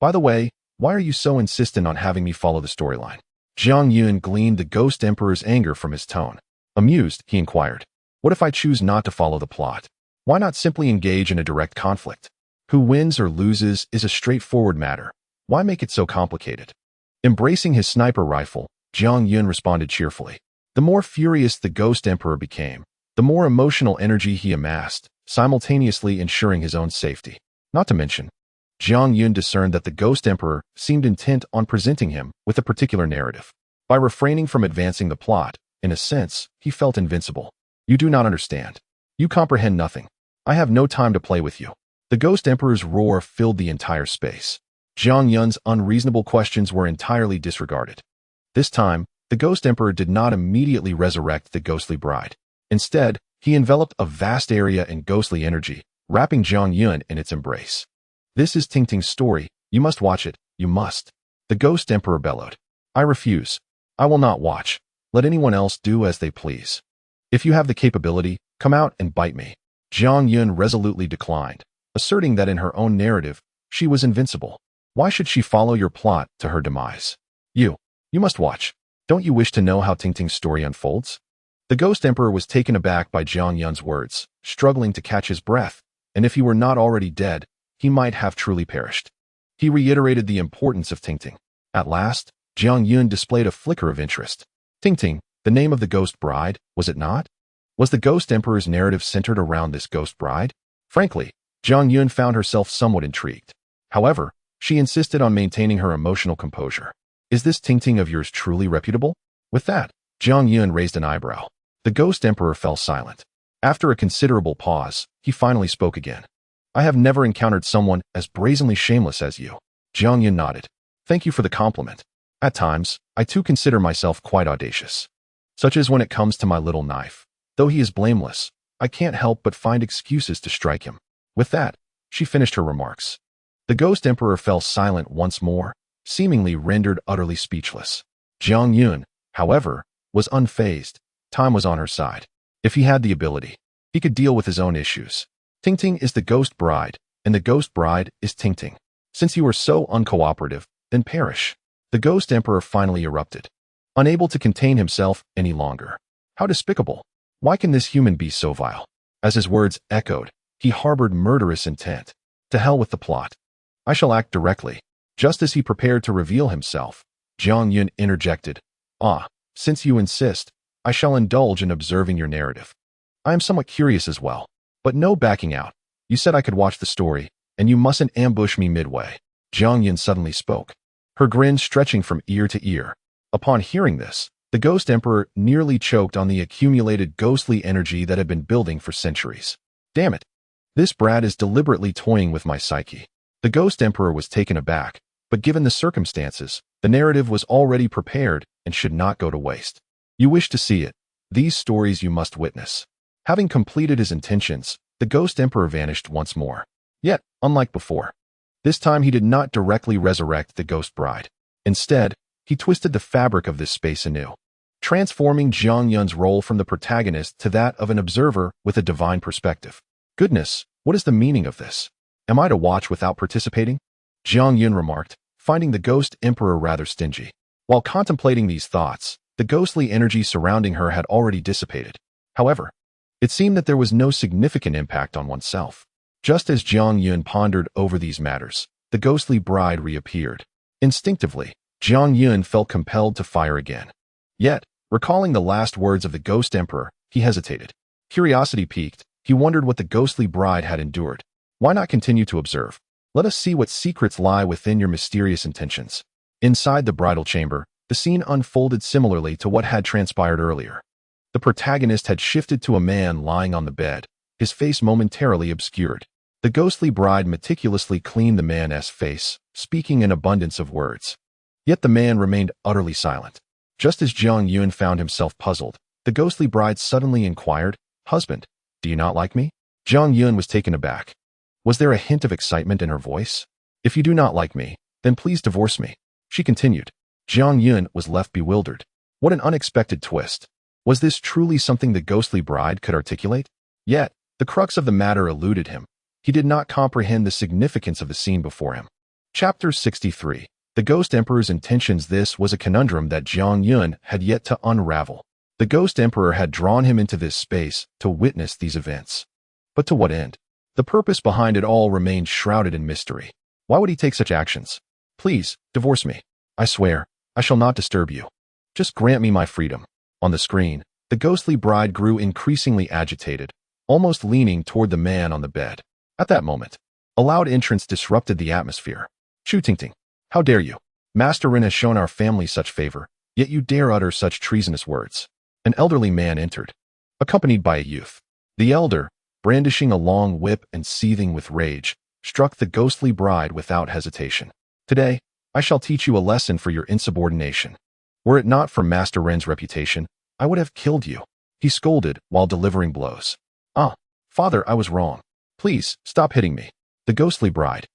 By the way, why are you so insistent on having me follow the storyline? Jiang Yun gleaned the Ghost Emperor's anger from his tone. Amused, he inquired, what if I choose not to follow the plot? Why not simply engage in a direct conflict? Who wins or loses is a straightforward matter. Why make it so complicated? Embracing his sniper rifle, Jiang Yun responded cheerfully. The more furious the Ghost Emperor became, the more emotional energy he amassed, simultaneously ensuring his own safety. Not to mention, Jiang Yun discerned that the Ghost Emperor seemed intent on presenting him with a particular narrative. By refraining from advancing the plot, in a sense, he felt invincible. You do not understand. You comprehend nothing. I have no time to play with you. The Ghost Emperor's roar filled the entire space. Jiang Yun's unreasonable questions were entirely disregarded. This time, the Ghost Emperor did not immediately resurrect the ghostly bride. Instead, he enveloped a vast area in ghostly energy, wrapping Jiang Yun in its embrace. This is Tingting's story. You must watch it. You must. The Ghost Emperor bellowed. I refuse. I will not watch. Let anyone else do as they please. If you have the capability, come out and bite me. Jiang Yun resolutely declined, asserting that in her own narrative, she was invincible. Why should she follow your plot to her demise? You must watch. Don't you wish to know how Tingting's story unfolds? The Ghost Emperor was taken aback by Jiang Yun's words, struggling to catch his breath, and if he were not already dead, he might have truly perished. He reiterated the importance of Tingting. At last, Jiang Yun displayed a flicker of interest. Tingting, the name of the ghost bride, was it not? Was the Ghost Emperor's narrative centered around this ghost bride? Frankly, Jiang Yun found herself somewhat intrigued. However, she insisted on maintaining her emotional composure. Is this Tingting of yours truly reputable? With that, Jiang Yun raised an eyebrow. The Ghost Emperor fell silent. After a considerable pause, he finally spoke again. I have never encountered someone as brazenly shameless as you. Jiang Yun nodded. Thank you for the compliment. At times, I too consider myself quite audacious. Such as when it comes to my little knife. Though he is blameless, I can't help but find excuses to strike him. With that, she finished her remarks. The Ghost Emperor fell silent once more, seemingly rendered utterly speechless. Jiang Yun, however, was unfazed. Time was on her side. If he had the ability, he could deal with his own issues. Tingting is the ghost bride, and the ghost bride is Tingting. Since you are so uncooperative, then perish. The Ghost Emperor finally erupted, unable to contain himself any longer. How despicable! Why can this human be so vile? As his words echoed, he harbored murderous intent. To hell with the plot. I shall act directly. Just as he prepared to reveal himself, Jiang Yun interjected. Since you insist, I shall indulge in observing your narrative. I am somewhat curious as well, but no backing out. You said I could watch the story, and you mustn't ambush me midway. Jiang Yun suddenly spoke, her grin stretching from ear to ear. Upon hearing this, the Ghost Emperor nearly choked on the accumulated ghostly energy that had been building for centuries. Damn it! This brat is deliberately toying with my psyche. The Ghost Emperor was taken aback, but given the circumstances, the narrative was already prepared and should not go to waste. You wish to see it. These stories you must witness. Having completed his intentions, the Ghost Emperor vanished once more. Yet, unlike before, this time he did not directly resurrect the ghost bride. Instead, he twisted the fabric of this space anew, transforming Jiang Yun's role from the protagonist to that of an observer with a divine perspective. Goodness, what is the meaning of this? Am I to watch without participating? Jiang Yun remarked, finding the Ghost Emperor rather stingy. While contemplating these thoughts, the ghostly energy surrounding her had already dissipated. However, it seemed that there was no significant impact on oneself. Just as Jiang Yun pondered over these matters, the ghostly bride reappeared. Instinctively, Jiang Yun felt compelled to fire again. Yet, recalling the last words of the Ghost Emperor, he hesitated. Curiosity piqued, he wondered what the ghostly bride had endured. Why not continue to observe? Let us see what secrets lie within your mysterious intentions. Inside the bridal chamber, the scene unfolded similarly to what had transpired earlier. The protagonist had shifted to a man lying on the bed, his face momentarily obscured. The ghostly bride meticulously cleaned the man's face, speaking in abundance of words. Yet the man remained utterly silent. Just as Jiang Yun found himself puzzled, the ghostly bride suddenly inquired, "Husband, do you not like me?" Jiang Yun was taken aback. Was there a hint of excitement in her voice? "If you do not like me, then please divorce me," she continued. Jiang Yun was left bewildered. What an unexpected twist. Was this truly something the ghostly bride could articulate? Yet, the crux of the matter eluded him. He did not comprehend the significance of the scene before him. Chapter 63. The Ghost Emperor's Intentions. This was a conundrum that Jiang Yun had yet to unravel. The Ghost Emperor had drawn him into this space to witness these events. But to what end? The purpose behind it all remained shrouded in mystery. Why would he take such actions? "Please, divorce me. I swear, I shall not disturb you. Just grant me my freedom." On the screen, the ghostly bride grew increasingly agitated, almost leaning toward the man on the bed. At that moment, a loud entrance disrupted the atmosphere. "Chu Tingting, how dare you? Master Ren has shown our family such favor, yet you dare utter such treasonous words." An elderly man entered, accompanied by a youth. The elder, brandishing a long whip and seething with rage, struck the ghostly bride without hesitation. "Today, I shall teach you a lesson for your insubordination. Were it not for Master Ren's reputation, I would have killed you," he scolded while delivering blows. "Ah, father, I was wrong. Please, stop hitting me." The ghostly bride,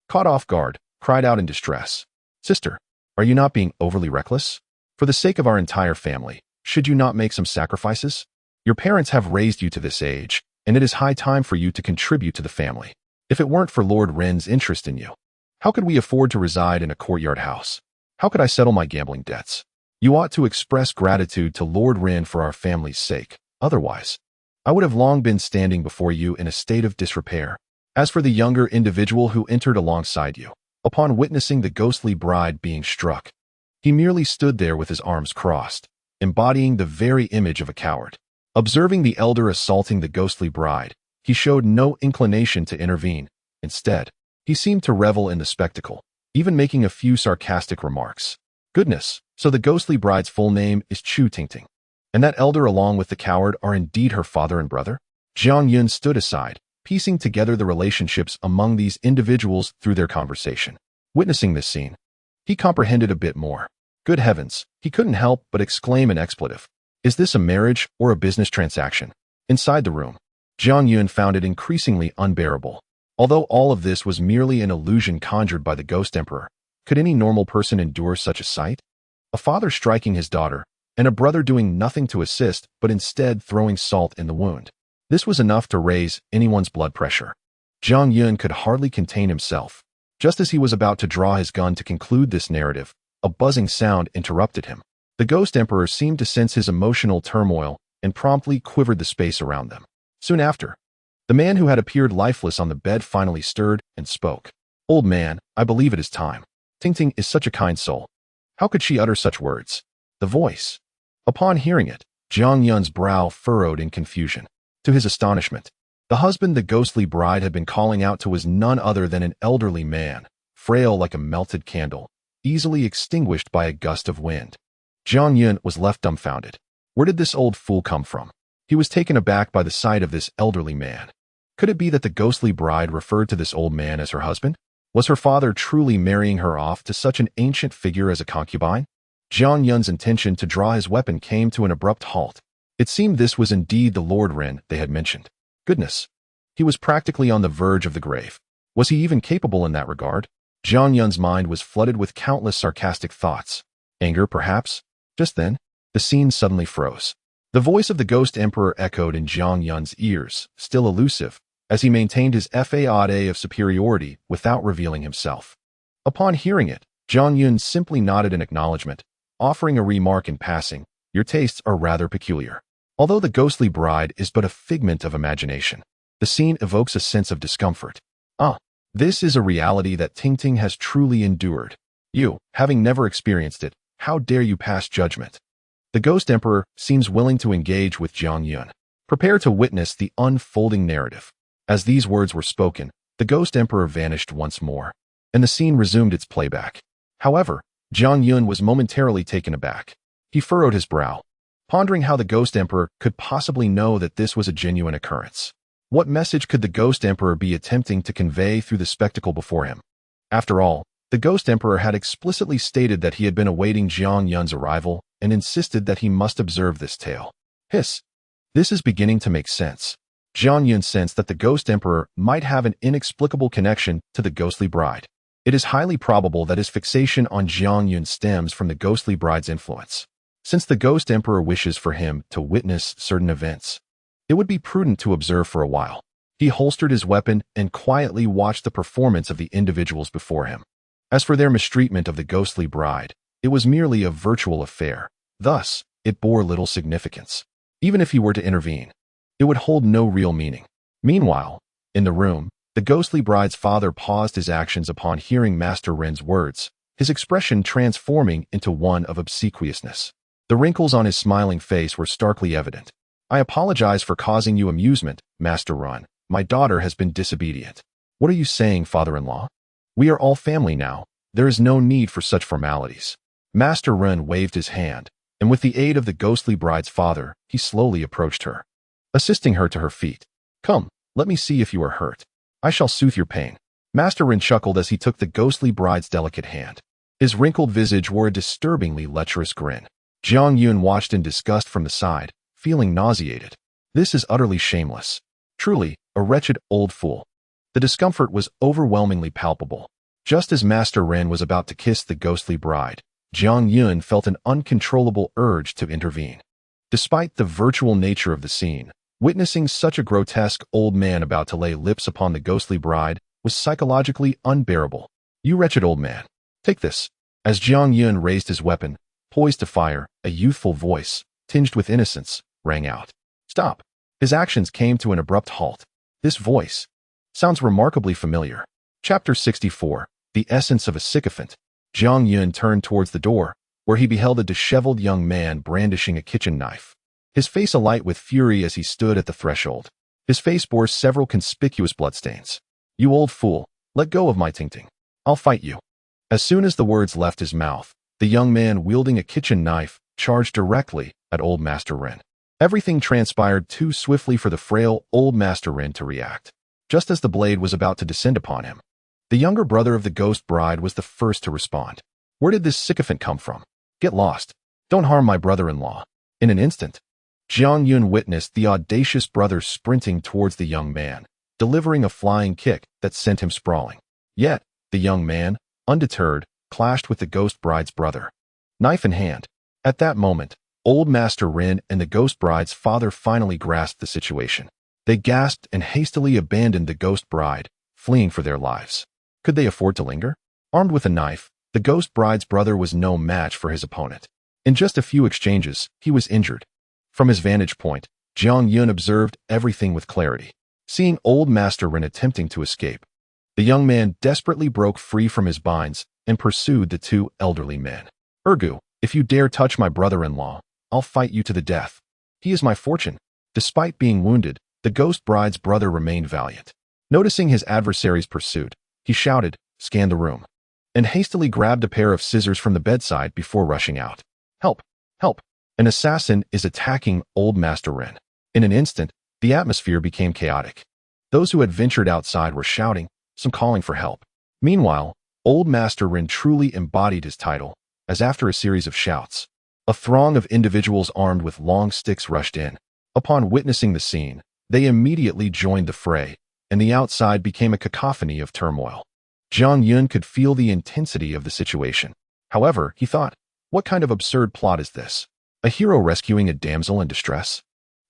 caught off guard, cried out in distress. "Sister, are you not being overly reckless? For the sake of our entire family, should you not make some sacrifices? Your parents have raised you to this age, and it is high time for you to contribute to the family. If it weren't for Lord Ren's interest in you, how could we afford to reside in a courtyard house? How could I settle my gambling debts? You ought to express gratitude to Lord Ren for our family's sake. Otherwise, I would have long been standing before you in a state of disrepair." As for the younger individual who entered alongside you, upon witnessing the ghostly bride being struck, he merely stood there with his arms crossed, embodying the very image of a coward. Observing the elder assaulting the ghostly bride, he showed no inclination to intervene. Instead, he seemed to revel in the spectacle, even making a few sarcastic remarks. "Goodness, so the ghostly bride's full name is Chu Tingting, and that elder along with the coward are indeed her father and brother?" Jiang Yun stood aside, piecing together the relationships among these individuals through their conversation. Witnessing this scene, he comprehended a bit more. Good heavens, he couldn't help but exclaim an expletive. Is this a marriage or a business transaction? Inside the room, Jiang Yun found it increasingly unbearable. Although all of this was merely an illusion conjured by the Ghost Emperor, could any normal person endure such a sight? A father striking his daughter, and a brother doing nothing to assist but instead throwing salt in the wound. This was enough to raise anyone's blood pressure. Jiang Yun could hardly contain himself. Just as he was about to draw his gun to conclude this narrative, a buzzing sound interrupted him. The Ghost Emperor seemed to sense his emotional turmoil and promptly quivered the space around them. Soon after, the man who had appeared lifeless on the bed finally stirred and spoke. "Old man, I believe it is time. Tingting is such a kind soul. How could she utter such words?" The voice. Upon hearing it, Jiang Yun's brow furrowed in confusion. To his astonishment, the husband the ghostly bride had been calling out to was none other than an elderly man, frail like a melted candle, easily extinguished by a gust of wind. Jiang Yun was left dumbfounded. Where did this old fool come from? He was taken aback by the sight of this elderly man. Could it be that the ghostly bride referred to this old man as her husband? Was her father truly marrying her off to such an ancient figure as a concubine? Jiang Yun's intention to draw his weapon came to an abrupt halt. It seemed this was indeed the Lord Ren they had mentioned. Goodness! He was practically on the verge of the grave. Was he even capable in that regard? Jiang Yun's mind was flooded with countless sarcastic thoughts. Anger, perhaps? Just then, the scene suddenly froze. The voice of the Ghost Emperor echoed in Jiang Yun's ears, still elusive, as he maintained his facade of superiority without revealing himself. Upon hearing it, Jiang Yun simply nodded in acknowledgement, offering a remark in passing, "Your tastes are rather peculiar." Although the ghostly bride is but a figment of imagination, the scene evokes a sense of discomfort. This is a reality that Tingting has truly endured. You, having never experienced it, how dare you pass judgment? The Ghost Emperor seems willing to engage with Jiang Yun. Prepare to witness the unfolding narrative. As these words were spoken, the Ghost Emperor vanished once more, and the scene resumed its playback. However, Jiang Yun was momentarily taken aback. He furrowed his brow, pondering how the Ghost Emperor could possibly know that this was a genuine occurrence. What message could the Ghost Emperor be attempting to convey through the spectacle before him? After all, The Ghost Emperor had explicitly stated that he had been awaiting Jiang Yun's arrival and insisted that he must observe this tale. Hiss. This is beginning to make sense. Jiang Yun sensed that the Ghost Emperor might have an inexplicable connection to the ghostly bride. It is highly probable that his fixation on Jiang Yun stems from the ghostly bride's influence. Since the Ghost Emperor wishes for him to witness certain events, it would be prudent to observe for a while. He holstered his weapon and quietly watched the performance of the individuals before him. As for their mistreatment of the ghostly bride, it was merely a virtual affair. Thus, it bore little significance. Even if he were to intervene, it would hold no real meaning. Meanwhile, in the room, the ghostly bride's father paused his actions upon hearing Master Ren's words, his expression transforming into one of obsequiousness. The wrinkles on his smiling face were starkly evident. I apologize for causing you amusement, Master Ren. My daughter has been disobedient. What are you saying, father-in-law? We are all family now. There is no need for such formalities. Master Ren waved his hand, and with the aid of the ghostly bride's father, he slowly approached her, assisting her to her feet. Come, let me see if you are hurt. I shall soothe your pain. Master Ren chuckled as he took the ghostly bride's delicate hand. His wrinkled visage wore a disturbingly lecherous grin. Jiang Yun watched in disgust from the side, feeling nauseated. This is utterly shameless. Truly, a wretched old fool. The discomfort was overwhelmingly palpable. Just as Master Ren was about to kiss the ghostly bride, Jiang Yun felt an uncontrollable urge to intervene. Despite the virtual nature of the scene, witnessing such a grotesque old man about to lay lips upon the ghostly bride was psychologically unbearable. You wretched old man. Take this. As Jiang Yun raised his weapon, poised to fire, a youthful voice, tinged with innocence, rang out. Stop. His actions came to an abrupt halt. This voice sounds remarkably familiar. Chapter 64. The Essence of a Sycophant. Jiang Yun turned towards the door, where he beheld a disheveled young man brandishing a kitchen knife. His face alight with fury as he stood at the threshold. His face bore several conspicuous bloodstains. You old fool, let go of my ting-ting. I'll fight you. As soon as the words left his mouth, the young man wielding a kitchen knife charged directly at old Master Ren. Everything transpired too swiftly for the frail old Master Ren to react. Just as the blade was about to descend upon him, the younger brother of the ghost bride was the first to respond. Where did this sycophant come from? Get lost. Don't harm my brother-in-law. In an instant, Jiang Yun witnessed the audacious brother sprinting towards the young man, delivering a flying kick that sent him sprawling. Yet, the young man, undeterred, clashed with the ghost bride's brother, knife in hand. At that moment, old Master Ren and the ghost bride's father finally grasped the situation. They gasped and hastily abandoned the ghost bride, fleeing for their lives. Could they afford to linger? Armed with a knife, the ghost bride's brother was no match for his opponent. In just a few exchanges, he was injured. From his vantage point, Jiang Yun observed everything with clarity. Seeing old Master Ren attempting to escape, the young man desperately broke free from his binds and pursued the two elderly men. Ergu, if you dare touch my brother-in-law, I'll fight you to the death. He is my fortune. Despite being wounded, the ghost bride's brother remained valiant. Noticing his adversary's pursuit, he shouted, scanned the room, and hastily grabbed a pair of scissors from the bedside before rushing out. Help! Help! An assassin is attacking old Master Ren. In an instant, the atmosphere became chaotic. Those who had ventured outside were shouting, some calling for help. Meanwhile, old Master Ren truly embodied his title, as after a series of shouts, a throng of individuals armed with long sticks rushed in. Upon witnessing the scene, they immediately joined the fray, and the outside became a cacophony of turmoil. Jiang Yun could feel the intensity of the situation. However, he thought, what kind of absurd plot is this? A hero rescuing a damsel in distress?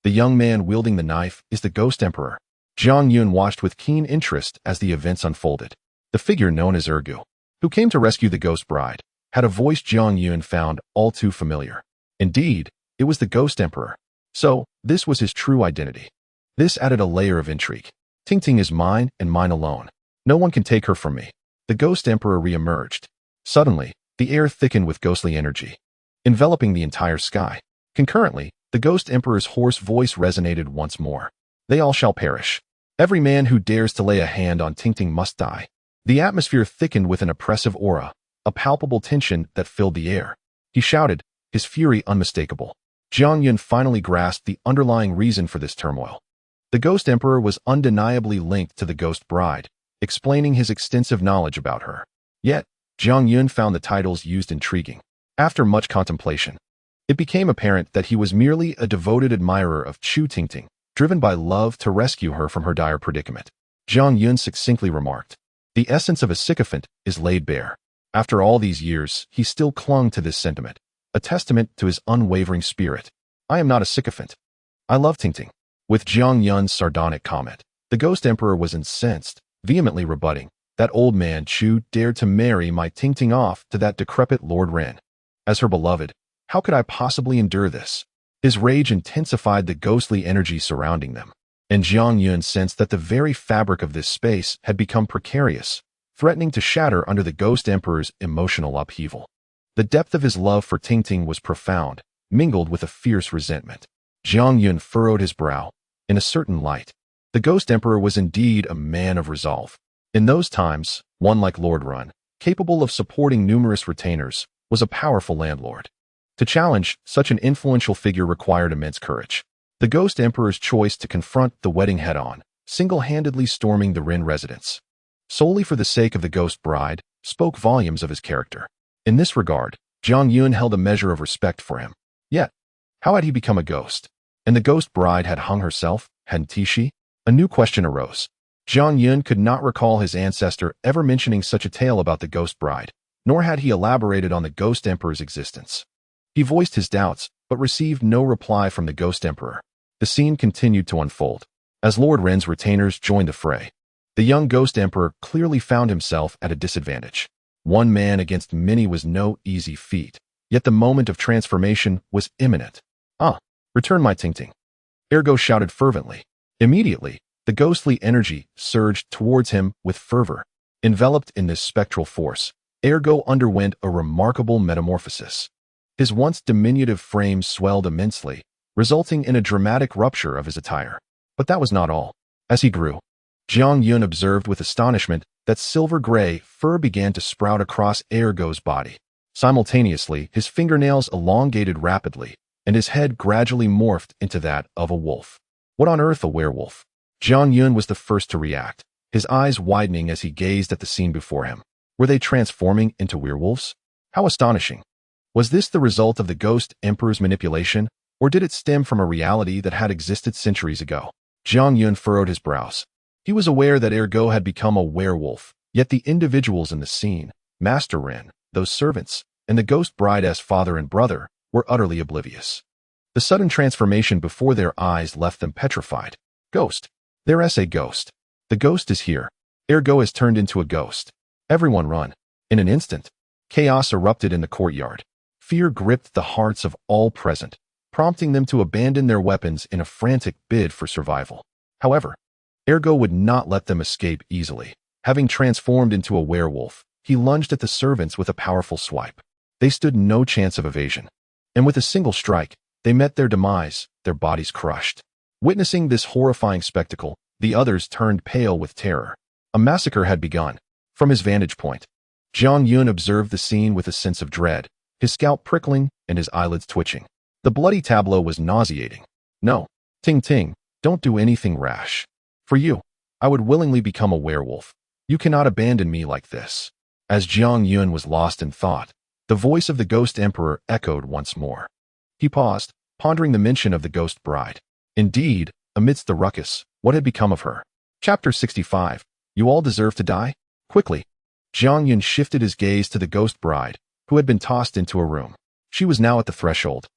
The young man wielding the knife is the Ghost Emperor. Jiang Yun watched with keen interest as the events unfolded. The figure known as Ergu, who came to rescue the Ghost Bride, had a voice Jiang Yun found all too familiar. Indeed, it was the Ghost Emperor. So, this was his true identity. This added a layer of intrigue. Ting-Ting is mine and mine alone. No one can take her from me. The Ghost Emperor re-emerged. Suddenly, the air thickened with ghostly energy, enveloping the entire sky. Concurrently, the Ghost Emperor's hoarse voice resonated once more. They all shall perish. Every man who dares to lay a hand on Ting-Ting must die. The atmosphere thickened with an oppressive aura, a palpable tension that filled the air. He shouted, his fury unmistakable. Jiang Yun finally grasped the underlying reason for this turmoil. The Ghost Emperor was undeniably linked to the Ghost Bride, explaining his extensive knowledge about her. Yet, Jiang Yun found the titles used intriguing. After much contemplation, it became apparent that he was merely a devoted admirer of Chu Tingting, driven by love to rescue her from her dire predicament. Jiang Yun succinctly remarked, "The essence of a sycophant is laid bare." After all these years, he still clung to this sentiment, a testament to his unwavering spirit. "I am not a sycophant. I love Tingting." With Jiang Yun's sardonic comment, the Ghost Emperor was incensed, vehemently rebutting, "That old man Chu dared to marry my Tingting off to that decrepit Lord Ren. As her beloved, how could I possibly endure this?" His rage intensified the ghostly energy surrounding them, and Jiang Yun sensed that the very fabric of this space had become precarious, threatening to shatter under the Ghost Emperor's emotional upheaval. The depth of his love for Tingting was profound, mingled with a fierce resentment. Jiang Yun furrowed his brow. In a certain light, the Ghost Emperor was indeed a man of resolve. In those times, one like Lord Run, capable of supporting numerous retainers, was a powerful landlord. To challenge such an influential figure required immense courage. The Ghost Emperor's choice to confront the wedding head-on, single-handedly storming the Rin residence, solely for the sake of the Ghost Bride, spoke volumes of his character. In this regard, Jiang Yun held a measure of respect for him. Yet, how had he become a ghost? And the Ghost Bride had hung herself, hadn't she? A new question arose. Jiang Yun could not recall his ancestor ever mentioning such a tale about the Ghost Bride, nor had he elaborated on the Ghost Emperor's existence. He voiced his doubts, but received no reply from the Ghost Emperor. The scene continued to unfold. As Lord Ren's retainers joined the fray, the young Ghost Emperor clearly found himself at a disadvantage. One man against many was no easy feat, yet the moment of transformation was imminent. "Ah, return my Tingting," Ergo shouted fervently. Immediately, the ghostly energy surged towards him with fervor. Enveloped in this spectral force, Ergo underwent a remarkable metamorphosis. His once diminutive frame swelled immensely, resulting in a dramatic rupture of his attire. But that was not all. As he grew, Jiang Yun observed with astonishment that silver-gray fur began to sprout across Ergo's body. Simultaneously, his fingernails elongated rapidly, and his head gradually morphed into that of a wolf. What on earth, a werewolf? Jiang Yun was the first to react, his eyes widening as he gazed at the scene before him. Were they transforming into werewolves? How astonishing! Was this the result of the Ghost Emperor's manipulation, or did it stem from a reality that had existed centuries ago? Jiang Yun furrowed his brows. He was aware that Ergo had become a werewolf, yet the individuals in the scene, Master Ren, those servants, and the Ghost Bride's father and brother, were utterly oblivious. The sudden transformation before their eyes left them petrified. Ghost. There's a ghost. The ghost is here. Ergo has turned into a ghost. Everyone run. In an instant, chaos erupted in the courtyard. Fear gripped the hearts of all present, prompting them to abandon their weapons in a frantic bid for survival. However, Ergo would not let them escape easily. Having transformed into a werewolf, he lunged at the servants with a powerful swipe. They stood no chance of evasion, and with a single strike, they met their demise, their bodies crushed. Witnessing this horrifying spectacle, the others turned pale with terror. A massacre had begun. From his vantage point, Jiang Yun observed the scene with a sense of dread, his scalp prickling and his eyelids twitching. The bloody tableau was nauseating. "No, Tingting, don't do anything rash. For you, I would willingly become a werewolf. You cannot abandon me like this." As Jiang Yun was lost in thought, the voice of the Ghost Emperor echoed once more. He paused, pondering the mention of the Ghost Bride. Indeed, amidst the ruckus, what had become of her? Chapter 65. You all deserve to die? Quickly, Jiang Yun shifted his gaze to the Ghost Bride, who had been tossed into a room. She was now at the threshold,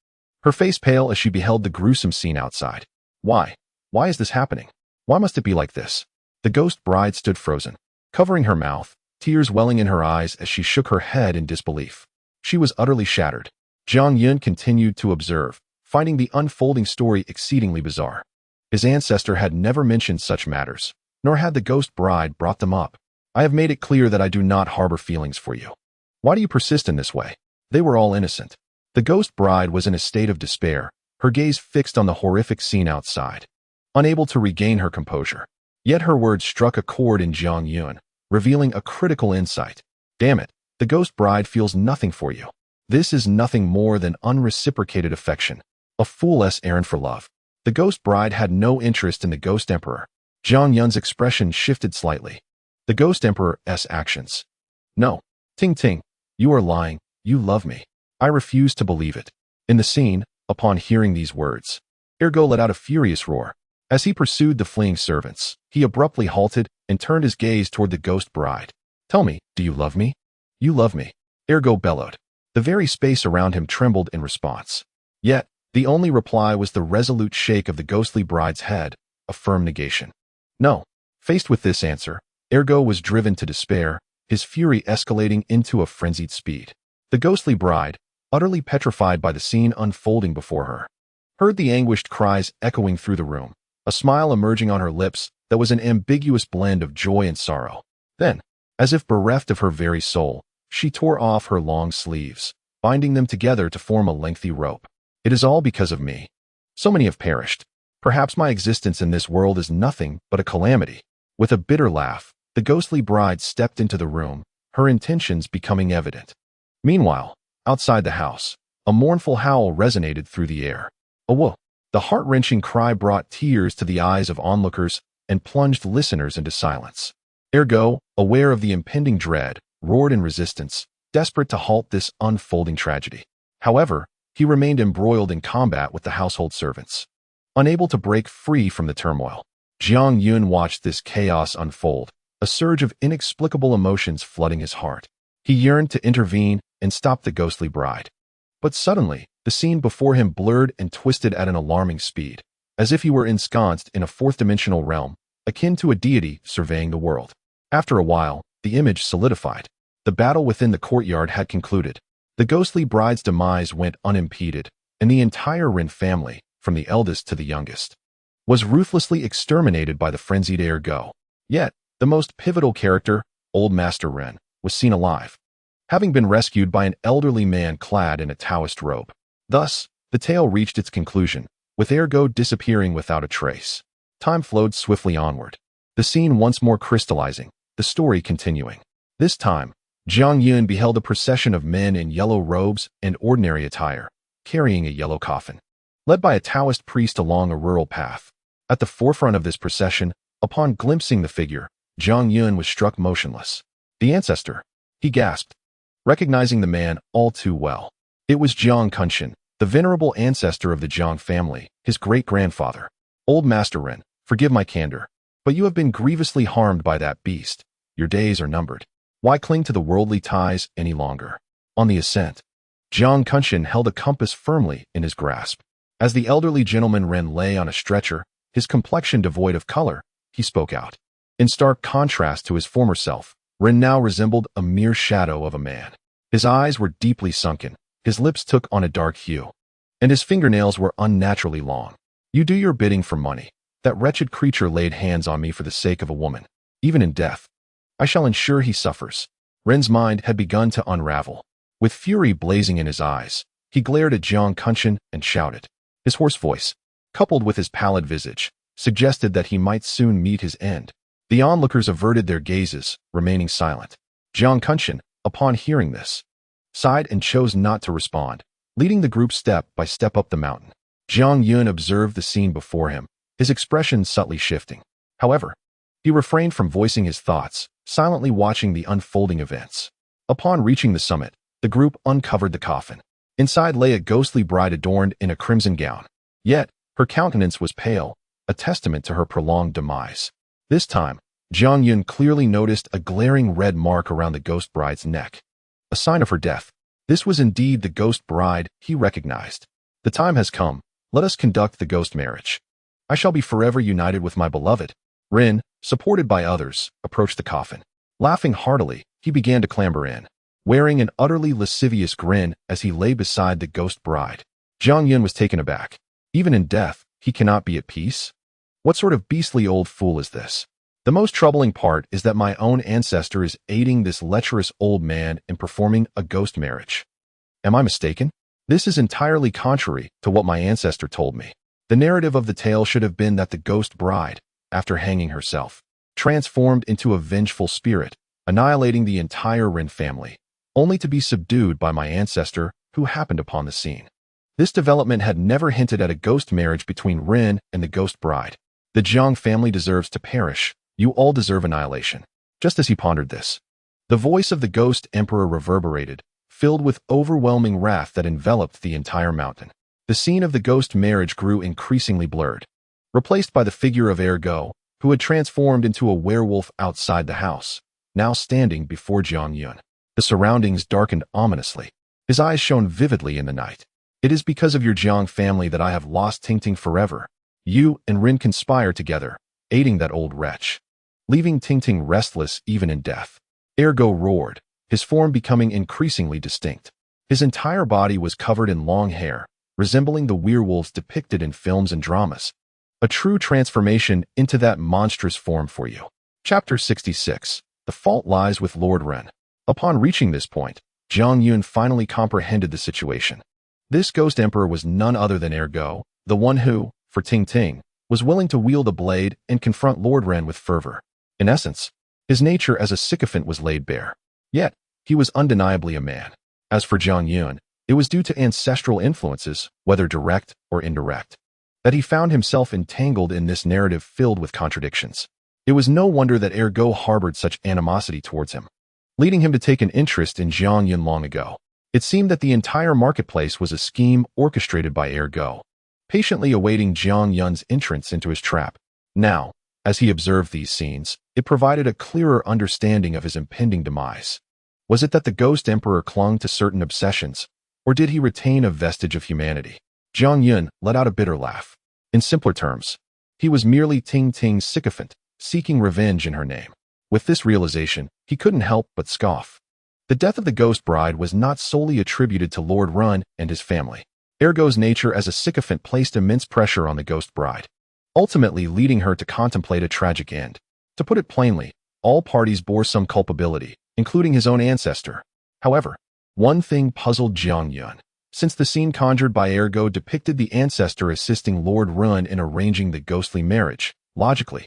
her face pale as she beheld the gruesome scene outside. Why? Why is this happening? Why must it be like this? The Ghost Bride stood frozen, covering her mouth, tears welling in her eyes as she shook her head in disbelief. She was utterly shattered. Jiang Yun continued to observe, finding the unfolding story exceedingly bizarre. His ancestor had never mentioned such matters, nor had the Ghost Bride brought them up. "I have made it clear that I do not harbor feelings for you. Why do you persist in this way?" They were all innocent. The Ghost Bride was in a state of despair, her gaze fixed on the horrific scene outside, unable to regain her composure. Yet her words struck a chord in Jiang Yun, revealing a critical insight. "Damn it, the Ghost Bride feels nothing for you. This is nothing more than unreciprocated affection. A fool's errand for love." The Ghost Bride had no interest in the Ghost Emperor. Jiang Yun's expression shifted slightly. The Ghost Emperor's actions. No. Ting Ting, you are lying. You love me. I refuse to believe it. In the scene, upon hearing these words, Ergo let out a furious roar. As he pursued the fleeing servants, he abruptly halted and turned his gaze toward the ghost bride. Tell me, do you love me? You love me. Ergo bellowed. The very space around him trembled in response. Yet, the only reply was the resolute shake of the ghostly bride's head, a firm negation. No. Faced with this answer, Ergo was driven to despair, his fury escalating into a frenzied speed. The ghostly bride, utterly petrified by the scene unfolding before her, heard the anguished cries echoing through the room, a smile emerging on her lips that was an ambiguous blend of joy and sorrow. Then, as if bereft of her very soul, she tore off her long sleeves, binding them together to form a lengthy rope. It is all because of me. So many have perished. Perhaps my existence in this world is nothing but a calamity. With a bitter laugh, the ghostly bride stepped into the room, her intentions becoming evident. Meanwhile, outside the house, a mournful howl resonated through the air. A whoa! The heart-wrenching cry brought tears to the eyes of onlookers and plunged listeners into silence. Ergo, aware of the impending dread, roared in resistance, desperate to halt this unfolding tragedy. However, he remained embroiled in combat with the household servants. Unable to break free from the turmoil, Jiang Yun watched this chaos unfold, a surge of inexplicable emotions flooding his heart. He yearned to intervene and stop the ghostly bride. But suddenly, the scene before him blurred and twisted at an alarming speed, as if he were ensconced in a fourth-dimensional realm, akin to a deity surveying the world. After a while, the image solidified. The battle within the courtyard had concluded. The ghostly bride's demise went unimpeded, and the entire Ren family, from the eldest to the youngest, was ruthlessly exterminated by the frenzied Ergo. Yet, the most pivotal character, Old Master Ren, was seen alive, having been rescued by an elderly man clad in a Taoist robe. Thus, the tale reached its conclusion, with Ergo disappearing without a trace. Time flowed swiftly onward, the scene once more crystallizing, the story continuing. This time, Jiang Yun beheld a procession of men in yellow robes and ordinary attire, carrying a yellow coffin, led by a Taoist priest along a rural path. At the forefront of this procession, upon glimpsing the figure, Jiang Yun was struck motionless. The ancestor, he gasped, recognizing the man all too well. It was Jiang Kunshan, the venerable ancestor of the Jiang family, his great-grandfather. Old Master Ren, forgive my candor, but you have been grievously harmed by that beast. Your days are numbered. Why cling to the worldly ties any longer? On the ascent, Jiang Kunshan held a compass firmly in his grasp. As the elderly gentleman Ren lay on a stretcher, his complexion devoid of color, he spoke out. In stark contrast to his former self, Ren now resembled a mere shadow of a man. His eyes were deeply sunken, his lips took on a dark hue, and his fingernails were unnaturally long. You do your bidding for money. That wretched creature laid hands on me for the sake of a woman. Even in death, I shall ensure he suffers. Ren's mind had begun to unravel. With fury blazing in his eyes, he glared at Jiang Kunshan and shouted. His hoarse voice, coupled with his pallid visage, suggested that he might soon meet his end. The onlookers averted their gazes, remaining silent. Jiang Kunshan, upon hearing this, sighed and chose not to respond, leading the group step by step up the mountain. Jiang Yun observed the scene before him, his expression subtly shifting. However, he refrained from voicing his thoughts, silently watching the unfolding events. Upon reaching the summit, the group uncovered the coffin. Inside lay a ghostly bride adorned in a crimson gown. Yet, her countenance was pale, a testament to her prolonged demise. This time, Jiang Yun clearly noticed a glaring red mark around the ghost bride's neck, a sign of her death. This was indeed the ghost bride he recognized. The time has come. Let us conduct the ghost marriage. I shall be forever united with my beloved. Ren, supported by others, approached the coffin. Laughing heartily, he began to clamber in, wearing an utterly lascivious grin as he lay beside the ghost bride. Jiang Yun was taken aback. Even in death, he cannot be at peace? What sort of beastly old fool is this? The most troubling part is that my own ancestor is aiding this lecherous old man in performing a ghost marriage. Am I mistaken? This is entirely contrary to what my ancestor told me. The narrative of the tale should have been that the ghost bride, after hanging herself, transformed into a vengeful spirit, annihilating the entire Ren family, only to be subdued by my ancestor who happened upon the scene. This development had never hinted at a ghost marriage between Ren and the ghost bride. The Jiang family deserves to perish. You all deserve annihilation. Just as he pondered this, The voice of the Ghost Emperor reverberated, filled with overwhelming wrath that enveloped the entire mountain. The scene of the ghost marriage grew increasingly blurred, replaced by the figure of Ergo, who had transformed into a werewolf outside the house, now standing before Jiang Yun. The surroundings darkened ominously. His eyes shone vividly in the night. "It is because of your Jiang family that I have lost Tingting forever. You and Rin conspire together, aiding that old wretch, leaving Tingting restless even in death." Ergo roared, his form becoming increasingly distinct. His entire body was covered in long hair, resembling the werewolves depicted in films and dramas. A true transformation into that monstrous form for you. Chapter 66. The fault lies with Lord Ren. Upon reaching this point, Jiang Yun finally comprehended the situation. This ghost emperor was none other than Ergo, the one who, for Tingting, was willing to wield a blade and confront Lord Ren with fervor. In essence, his nature as a sycophant was laid bare. Yet, he was undeniably a man. As for Jiang Yun, it was due to ancestral influences, whether direct or indirect, that he found himself entangled in this narrative filled with contradictions. It was no wonder that Ergo harbored such animosity towards him, leading him to take an interest in Jiang Yun long ago. It seemed that the entire marketplace was a scheme orchestrated by Ergo, patiently awaiting Jiang Yun's entrance into his trap. Now, as he observed these scenes, it provided a clearer understanding of his impending demise. Was it that the Ghost Emperor clung to certain obsessions, or did he retain a vestige of humanity? Jiang Yun let out a bitter laugh. In simpler terms, he was merely Tingting's sycophant, seeking revenge in her name. With this realization, he couldn't help but scoff. The death of the ghost bride was not solely attributed to Lord Ren and his family. Ergo's nature as a sycophant placed immense pressure on the ghost bride, ultimately leading her to contemplate a tragic end. To put it plainly, all parties bore some culpability, including his own ancestor. However, one thing puzzled Jiang Yun. Since the scene conjured by Ergo depicted the ancestor assisting Lord Ren in arranging the ghostly marriage, logically,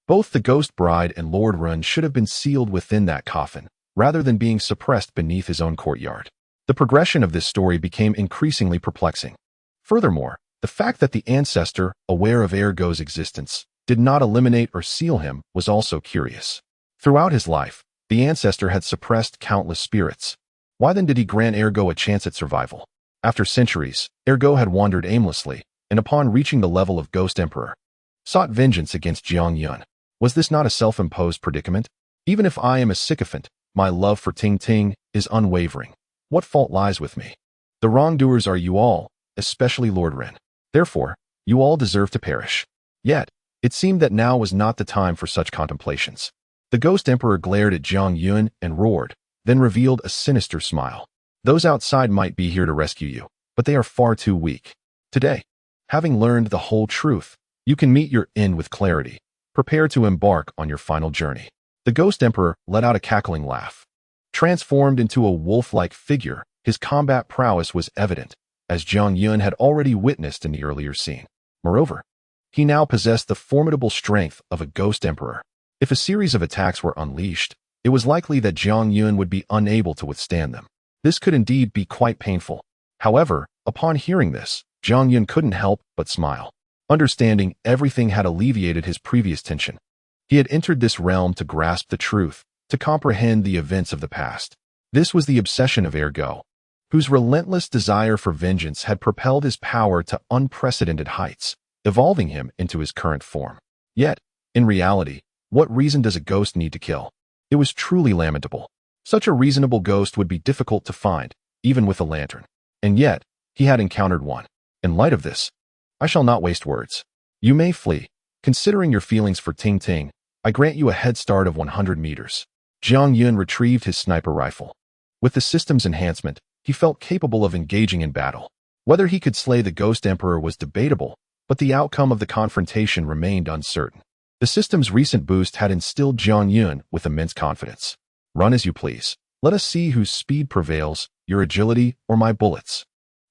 both the ghost bride and Lord Ren should have been sealed within that coffin, rather than being suppressed beneath his own courtyard. The progression of this story became increasingly perplexing. Furthermore, the fact that the ancestor, aware of Ergo's existence, did not eliminate or seal him was also curious. Throughout his life, the ancestor had suppressed countless spirits. Why then did he grant Ergo a chance at survival? After centuries, Ergo had wandered aimlessly, and upon reaching the level of Ghost Emperor, sought vengeance against Jiang Yun. Was this not a self-imposed predicament? Even if I am a sycophant, my love for Tingting is unwavering. What fault lies with me? The wrongdoers are you all, especially Lord Ren. Therefore, you all deserve to perish. Yet, it seemed that now was not the time for such contemplations. The Ghost Emperor glared at Jiang Yun and roared, then revealed a sinister smile. Those outside might be here to rescue you, but they are far too weak. Today, having learned the whole truth, you can meet your end with clarity. Prepare to embark on your final journey. The Ghost Emperor let out a cackling laugh. Transformed into a wolf-like figure, his combat prowess was evident, as Jiang Yun had already witnessed in the earlier scene. Moreover, he now possessed the formidable strength of a Ghost Emperor. If a series of attacks were unleashed, it was likely that Jiang Yun would be unable to withstand them. This could indeed be quite painful. However, upon hearing this, Jiang Yun couldn't help but smile. Understanding everything had alleviated his previous tension. He had entered this realm to grasp the truth, to comprehend the events of the past. This was the obsession of Ergo, whose relentless desire for vengeance had propelled his power to unprecedented heights, evolving him into his current form. Yet, in reality, what reason does a ghost need to kill? It was truly lamentable. Such a reasonable ghost would be difficult to find, even with a lantern. And yet, he had encountered one. In light of this, I shall not waste words. You may flee. Considering your feelings for Tingting, I grant you a head start of 100 meters. Jiang Yun retrieved his sniper rifle. With the system's enhancement, he felt capable of engaging in battle. Whether he could slay the Ghost Emperor was debatable, but the outcome of the confrontation remained uncertain. The system's recent boost had instilled Jiang Yun with immense confidence. Run as you please. Let us see whose speed prevails, your agility or my bullets.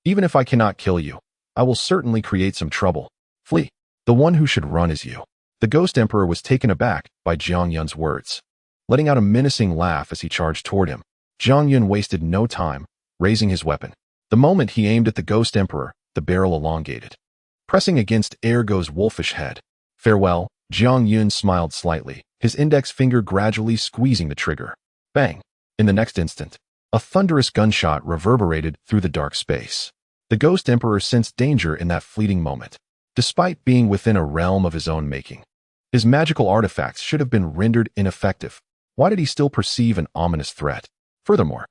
Even if I cannot kill you, I will certainly create some trouble. Flee. The one who should run is you. The Ghost Emperor was taken aback by Jiang Yun's words, letting out a menacing laugh as he charged toward him. Jiang Yun wasted no time, raising his weapon. The moment he aimed at the Ghost Emperor, the barrel elongated, pressing against Ergo's wolfish head. Farewell, Jiang Yun smiled slightly, his index finger gradually squeezing the trigger. Bang! In the next instant, a thunderous gunshot reverberated through the dark space. The Ghost Emperor sensed danger in that fleeting moment. Despite being within a realm of his own making, his magical artifacts should have been rendered ineffective. Why did he still perceive an ominous threat? Furthermore,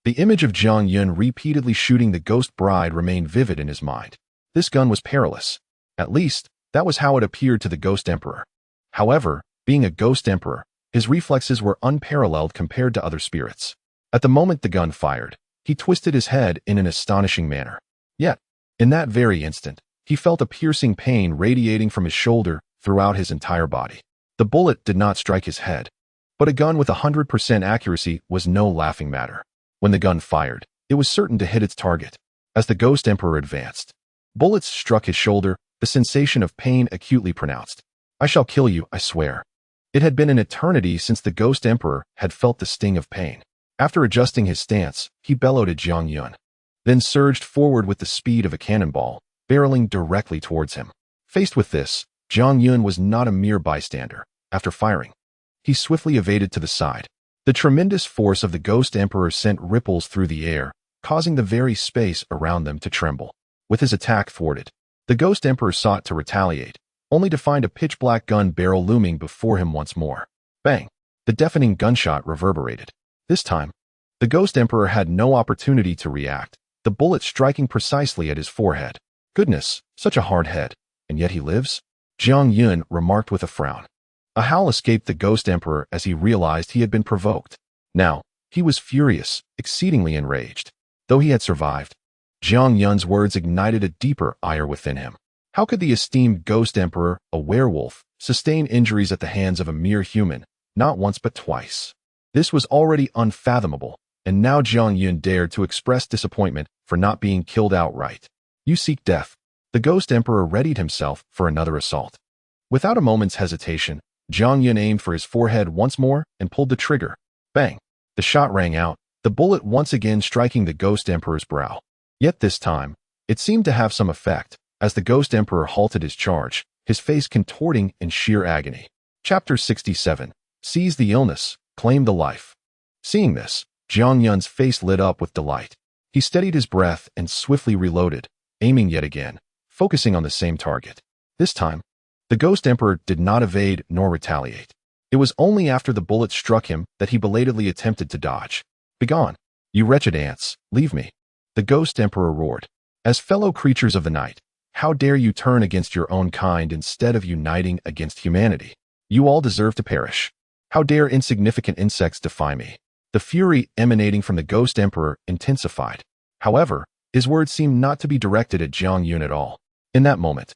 the image of Jiang Yun repeatedly shooting the ghost bride remained vivid in his mind. This gun was perilous. At least, that was how it appeared to the Ghost Emperor. However, being a Ghost Emperor, his reflexes were unparalleled compared to other spirits. At the moment the gun fired, he twisted his head in an astonishing manner. Yet, in that very instant, he felt a piercing pain radiating from his shoulder throughout his entire body. The bullet did not strike his head, but a gun with 100% accuracy was no laughing matter. When the gun fired, it was certain to hit its target. As the Ghost Emperor advanced, bullets struck his shoulder, the sensation of pain acutely pronounced. "I shall kill you, I swear." It had been an eternity since the Ghost Emperor had felt the sting of pain. After adjusting his stance, he bellowed at Jiang Yun, then surged forward with the speed of a cannonball, barreling directly towards him. Faced with this, Jiang Yun was not a mere bystander. After firing, he swiftly evaded to the side. The tremendous force of the Ghost Emperor sent ripples through the air, causing the very space around them to tremble. With his attack thwarted, the Ghost Emperor sought to retaliate, only to find a pitch-black gun barrel looming before him once more. Bang! The deafening gunshot reverberated. This time, the Ghost Emperor had no opportunity to react, the bullet striking precisely at his forehead. Goodness, such a hard head, and yet he lives? Jiang Yun remarked with a frown. A howl escaped the Ghost Emperor as he realized he had been provoked. Now, he was furious, exceedingly enraged. Though he had survived, Jiang Yun's words ignited a deeper ire within him. How could the esteemed Ghost Emperor, a werewolf, sustain injuries at the hands of a mere human, not once but twice? This was already unfathomable, and now Jiang Yun dared to express disappointment for not being killed outright. "You seek death." The Ghost Emperor readied himself for another assault. Without a moment's hesitation, Jiang Yun aimed for his forehead once more and pulled the trigger. Bang! The shot rang out, the bullet once again striking the Ghost Emperor's brow. Yet this time, it seemed to have some effect, as the Ghost Emperor halted his charge, his face contorting in sheer agony. Chapter 67. Seize the illness, claim the life. Seeing this, Jiang Yun's face lit up with delight. He steadied his breath and swiftly reloaded, aiming yet again, focusing on the same target. This time, the Ghost Emperor did not evade nor retaliate. It was only after the bullet struck him that he belatedly attempted to dodge. "Begone, you wretched ants, leave me," the Ghost Emperor roared. "As fellow creatures of the night, how dare you turn against your own kind instead of uniting against humanity? You all deserve to perish. How dare insignificant insects defy me?" The fury emanating from the Ghost Emperor intensified. However, his words seemed not to be directed at Jiang Yun at all. In that moment,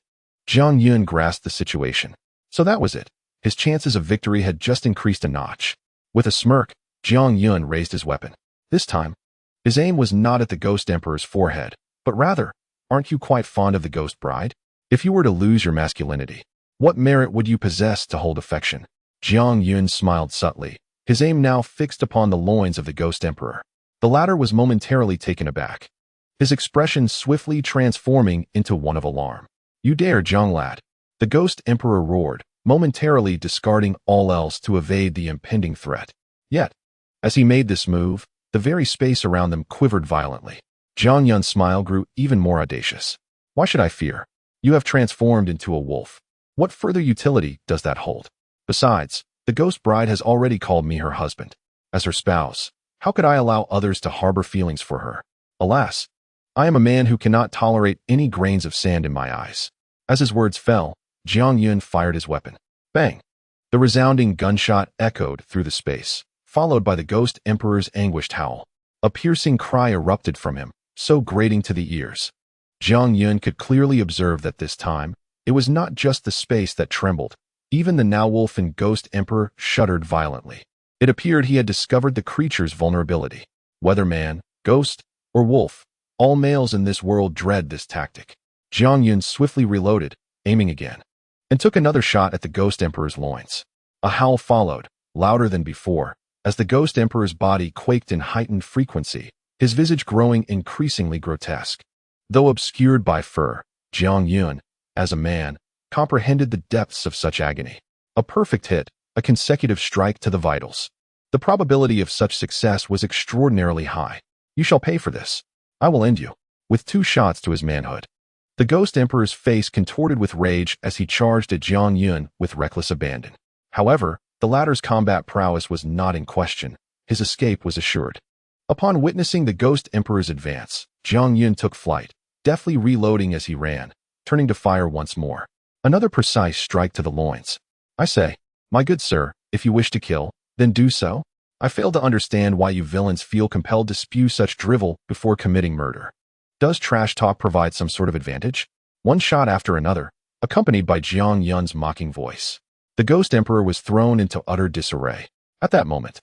Jiang Yun grasped the situation. So that was it. His chances of victory had just increased a notch. With a smirk, Jiang Yun raised his weapon. This time, his aim was not at the Ghost Emperor's forehead, but rather, "Aren't you quite fond of the Ghost Bride? If you were to lose your masculinity, what merit would you possess to hold affection?" Jiang Yun smiled subtly, his aim now fixed upon the loins of the Ghost Emperor. The latter was momentarily taken aback, his expression swiftly transforming into one of alarm. "You dare, Jiang lad," the Ghost Emperor roared, momentarily discarding all else to evade the impending threat. Yet, as he made this move, the very space around them quivered violently. Jiang Yun's smile grew even more audacious. "Why should I fear? You have transformed into a wolf. What further utility does that hold? Besides, the Ghost Bride has already called me her husband. As her spouse, how could I allow others to harbor feelings for her? Alas, I am a man who cannot tolerate any grains of sand in my eyes." As his words fell, Jiang Yun fired his weapon. Bang! The resounding gunshot echoed through the space, followed by the Ghost Emperor's anguished howl. A piercing cry erupted from him, so grating to the ears. Jiang Yun could clearly observe that this time, it was not just the space that trembled. Even the now wolf-and Ghost Emperor shuddered violently. It appeared he had discovered the creature's vulnerability. Whether man, ghost, or wolf, all males in this world dread this tactic. Jiang Yun swiftly reloaded, aiming again, and took another shot at the Ghost Emperor's loins. A howl followed, louder than before, as the Ghost Emperor's body quaked in heightened frequency, his visage growing increasingly grotesque. Though obscured by fur, Jiang Yun, as a man, comprehended the depths of such agony. A perfect hit, a consecutive strike to the vitals. The probability of such success was extraordinarily high. You shall pay for this. I will end you. With 2 shots to his manhood. The Ghost Emperor's face contorted with rage as he charged at Jiang Yun with reckless abandon. However, the latter's combat prowess was not in question. His escape was assured. Upon witnessing the Ghost Emperor's advance, Jiang Yun took flight, deftly reloading as he ran, turning to fire once more. Another precise strike to the loins. I say, my good sir, if you wish to kill, then do so. I fail to understand why you villains feel compelled to spew such drivel before committing murder. Does trash talk provide some sort of advantage? One shot after another, accompanied by Jiang Yun's mocking voice. The Ghost Emperor was thrown into utter disarray. At that moment,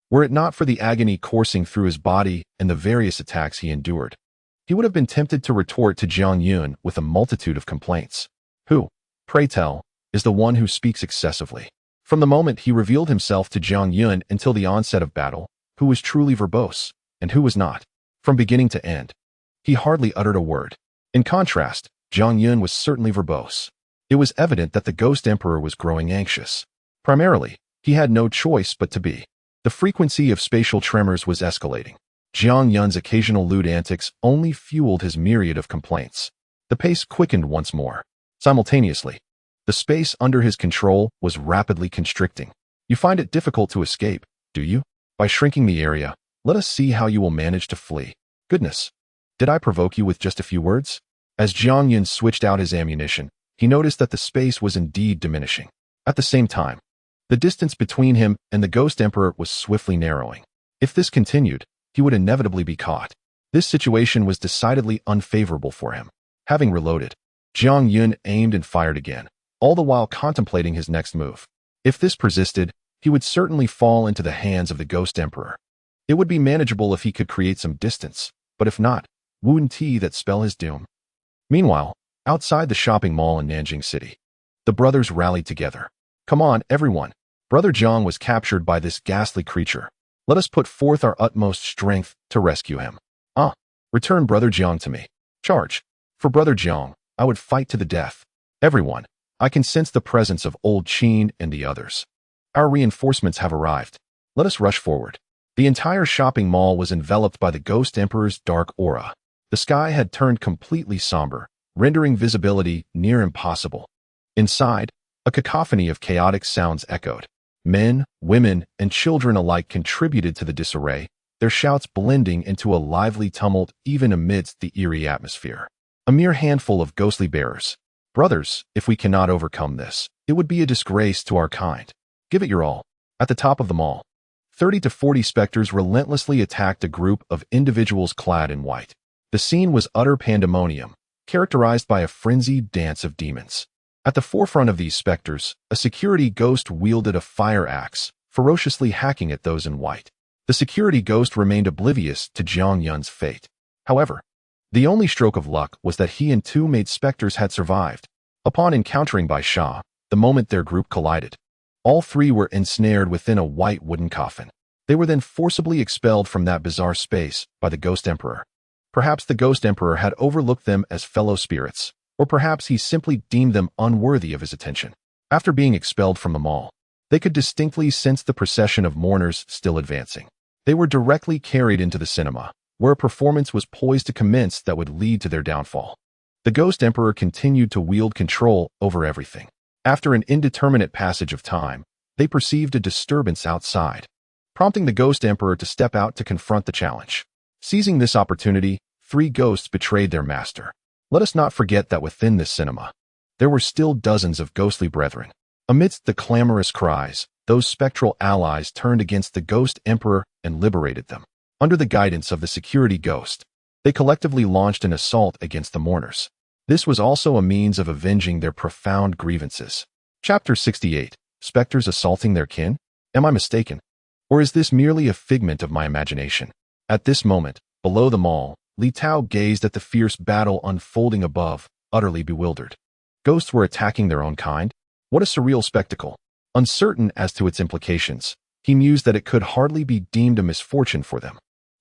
were it not for the agony coursing through his body and the various attacks he endured, he would have been tempted to retort to Jiang Yun with a multitude of complaints. Who, pray tell, is the one who speaks excessively? From the moment he revealed himself to Jiang Yun until the onset of battle, who was truly verbose, and who was not? From beginning to end, he hardly uttered a word. In contrast, Jiang Yun was certainly verbose. It was evident that the Ghost Emperor was growing anxious. Primarily, he had no choice but to be. The frequency of spatial tremors was escalating. Jiang Yun's occasional lewd antics only fueled his myriad of complaints. The pace quickened once more. Simultaneously, the space under his control was rapidly constricting. You find it difficult to escape, do you? By shrinking the area, let us see how you will manage to flee. Goodness! Did I provoke you with just a few words? As Jiang Yun switched out his ammunition, he noticed that the space was indeed diminishing. At the same time, the distance between him and the Ghost Emperor was swiftly narrowing. If this continued, he would inevitably be caught. This situation was decidedly unfavorable for him. Having reloaded, Jiang Yun aimed and fired again, all the while contemplating his next move. If this persisted, he would certainly fall into the hands of the Ghost Emperor. It would be manageable if he could create some distance, but if not, wouldn't he that spell his doom? Meanwhile, outside the shopping mall in Nanjing City, the brothers rallied together. Come on, everyone. Brother Jiang was captured by this ghastly creature. Let us put forth our utmost strength to rescue him. Return Brother Jiang to me. Charge. For Brother Jiang, I would fight to the death. Everyone, I can sense the presence of old Qin and the others. Our reinforcements have arrived. Let us rush forward. The entire shopping mall was enveloped by the Ghost Emperor's dark aura. The sky had turned completely somber, rendering visibility near impossible. Inside, a cacophony of chaotic sounds echoed. Men, women, and children alike contributed to the disarray, their shouts blending into a lively tumult even amidst the eerie atmosphere. A mere handful of ghostly bearers. Brothers, if we cannot overcome this, it would be a disgrace to our kind. Give it your all. At the top of the mall, 30 to 40 specters relentlessly attacked a group of individuals clad in white. The scene was utter pandemonium, characterized by a frenzied dance of demons. At the forefront of these specters, a security ghost wielded a fire axe, ferociously hacking at those in white. The security ghost remained oblivious to Jiang Yun's fate. However, the only stroke of luck was that he and 2 made specters had survived. Upon encountering Bai Sha, the moment their group collided, all 3 were ensnared within a white wooden coffin. They were then forcibly expelled from that bizarre space by the Ghost Emperor. Perhaps the Ghost Emperor had overlooked them as fellow spirits, or perhaps he simply deemed them unworthy of his attention. After being expelled from the mall, they could distinctly sense the procession of mourners still advancing. They were directly carried into the cinema, where a performance was poised to commence that would lead to their downfall. The Ghost Emperor continued to wield control over everything. After an indeterminate passage of time, they perceived a disturbance outside, prompting the Ghost Emperor to step out to confront the challenge. Seizing this opportunity, 3 ghosts betrayed their master. Let us not forget that within this cinema, there were still dozens of ghostly brethren. Amidst the clamorous cries, those spectral allies turned against the Ghost Emperor and liberated them. Under the guidance of the security ghost, they collectively launched an assault against the mourners. This was also a means of avenging their profound grievances. Chapter 68. Specters assaulting their kin? Am I mistaken? Or is this merely a figment of my imagination? At this moment, below the mall, Li Tao gazed at the fierce battle unfolding above, utterly bewildered. Ghosts were attacking their own kind? What a surreal spectacle. Uncertain as to its implications, he mused that it could hardly be deemed a misfortune for them.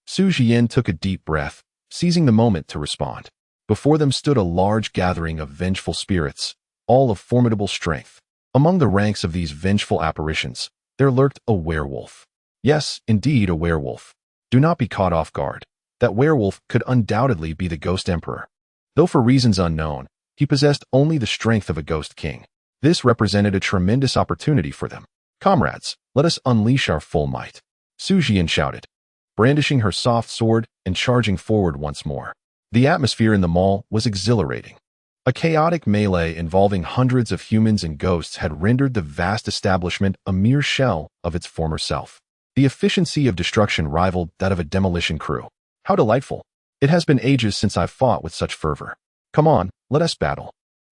Su Jian took a deep breath, seizing the moment to respond. Before them stood a large gathering of vengeful spirits, all of formidable strength. Among the ranks of these vengeful apparitions, there lurked a werewolf. Yes, indeed, a werewolf. Do not be caught off guard. That werewolf could undoubtedly be the Ghost Emperor. Though for reasons unknown, he possessed only the strength of a Ghost King. This represented a tremendous opportunity for them. Comrades, let us unleash our full might. Su Jian shouted, brandishing her soft sword and charging forward once more. The atmosphere in the mall was exhilarating. A chaotic melee involving hundreds of humans and ghosts had rendered the vast establishment a mere shell of its former self. The efficiency of destruction rivaled that of a demolition crew. How delightful! It has been ages since I've fought with such fervor. Come on, let us battle.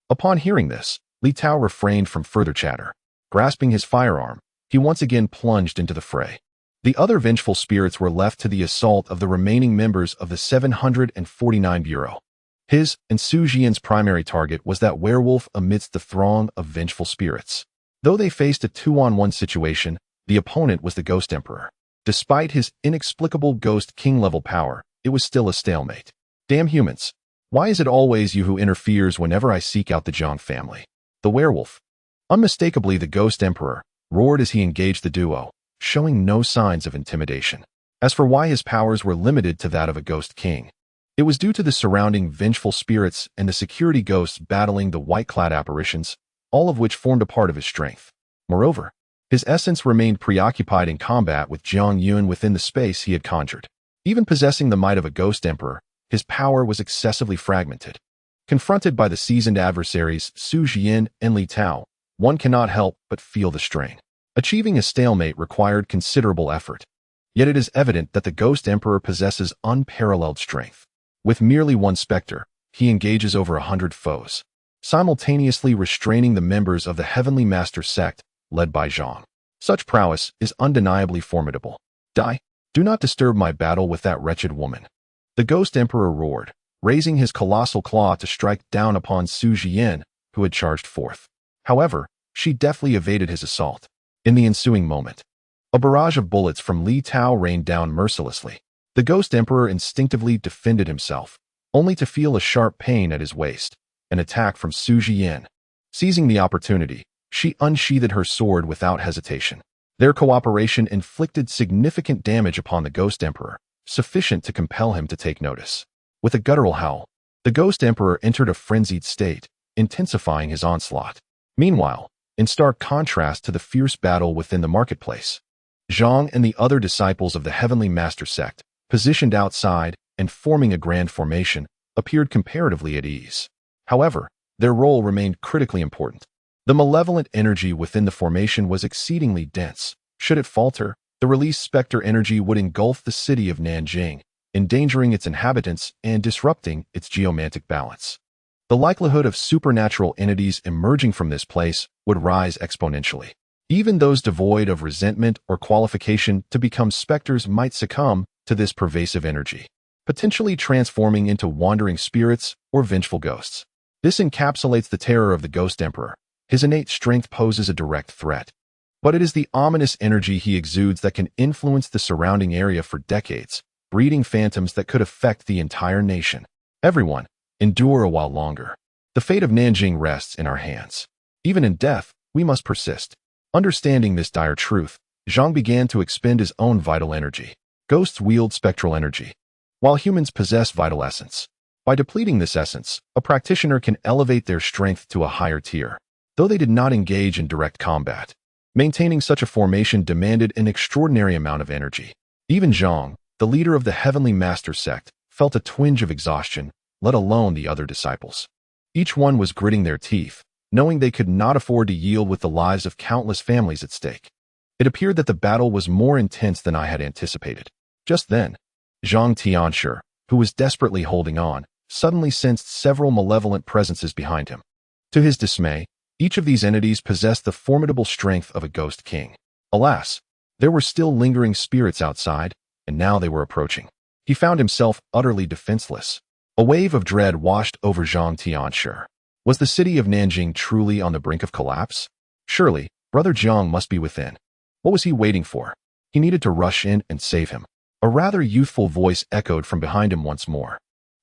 Upon hearing this, Li Tao refrained from further chatter. Grasping his firearm, he once again plunged into the fray. The other vengeful spirits were left to the assault of the remaining members of the 749 Bureau. His and Su Jian's primary target was that werewolf amidst the throng of vengeful spirits. Though they faced a 2-on-1 situation, the opponent was the Ghost Emperor. Despite his inexplicable Ghost King-level power, it was still a stalemate. Damn humans! Why is it always you who interferes whenever I seek out the Zhang family? The werewolf, unmistakably the Ghost Emperor, roared as he engaged the duo, showing no signs of intimidation. As for why his powers were limited to that of a Ghost King, it was due to the surrounding vengeful spirits and the security ghosts battling the white-clad apparitions, all of which formed a part of his strength. Moreover, his essence remained preoccupied in combat with Jiang Yuan within the space he had conjured. Even possessing the might of a Ghost Emperor, his power was excessively fragmented. Confronted by the seasoned adversaries Su Jian and Li Tao, one cannot help but feel the strain. Achieving a stalemate required considerable effort. Yet it is evident that the Ghost Emperor possesses unparalleled strength. With merely one specter, he engages over 100 foes, simultaneously restraining the members of the Heavenly Master sect led by Zhang. Such prowess is undeniably formidable. Die! Do not disturb my battle with that wretched woman. The Ghost Emperor roared, raising his colossal claw to strike down upon Su Jian, who had charged forth. However, she deftly evaded his assault. In the ensuing moment, a barrage of bullets from Li Tao rained down mercilessly. The Ghost Emperor instinctively defended himself, only to feel a sharp pain at his waist, an attack from Su Jian. Seizing the opportunity, she unsheathed her sword without hesitation. Their cooperation inflicted significant damage upon the Ghost Emperor, sufficient to compel him to take notice. With a guttural howl, the Ghost Emperor entered a frenzied state, intensifying his onslaught. Meanwhile, in stark contrast to the fierce battle within the marketplace, Zhang and the other disciples of the Heavenly Master sect, positioned outside and forming a grand formation, appeared comparatively at ease. However, their role remained critically important. The malevolent energy within the formation was exceedingly dense. Should it falter, the released specter energy would engulf the city of Nanjing, endangering its inhabitants and disrupting its geomantic balance. The likelihood of supernatural entities emerging from this place would rise exponentially. Even those devoid of resentment or qualification to become specters might succumb to this pervasive energy, potentially transforming into wandering spirits or vengeful ghosts. This encapsulates the terror of the Ghost Emperor. His innate strength poses a direct threat, but it is the ominous energy he exudes that can influence the surrounding area for decades, breeding phantoms that could affect the entire nation. Everyone, endure a while longer. The fate of Nanjing rests in our hands. Even in death, we must persist. Understanding this dire truth, Zhang began to expend his own vital energy. Ghosts wield spectral energy, while humans possess vital essence. By depleting this essence, a practitioner can elevate their strength to a higher tier. Though they did not engage in direct combat, maintaining such a formation demanded an extraordinary amount of energy. Even Zhang, the leader of the Heavenly Master sect, felt a twinge of exhaustion, let alone the other disciples. Each one was gritting their teeth, knowing they could not afford to yield with the lives of countless families at stake. It appeared that the battle was more intense than I had anticipated. Just then, Zhang Tianshi, who was desperately holding on, suddenly sensed several malevolent presences behind him. To his dismay, each of these entities possessed the formidable strength of a Ghost King. Alas, there were still lingering spirits outside, and now they were approaching. He found himself utterly defenseless. A wave of dread washed over Zhang Tianshi. Was the city of Nanjing truly on the brink of collapse? Surely, Brother Jiang must be within. What was he waiting for? He needed to rush in and save him. A rather youthful voice echoed from behind him once more.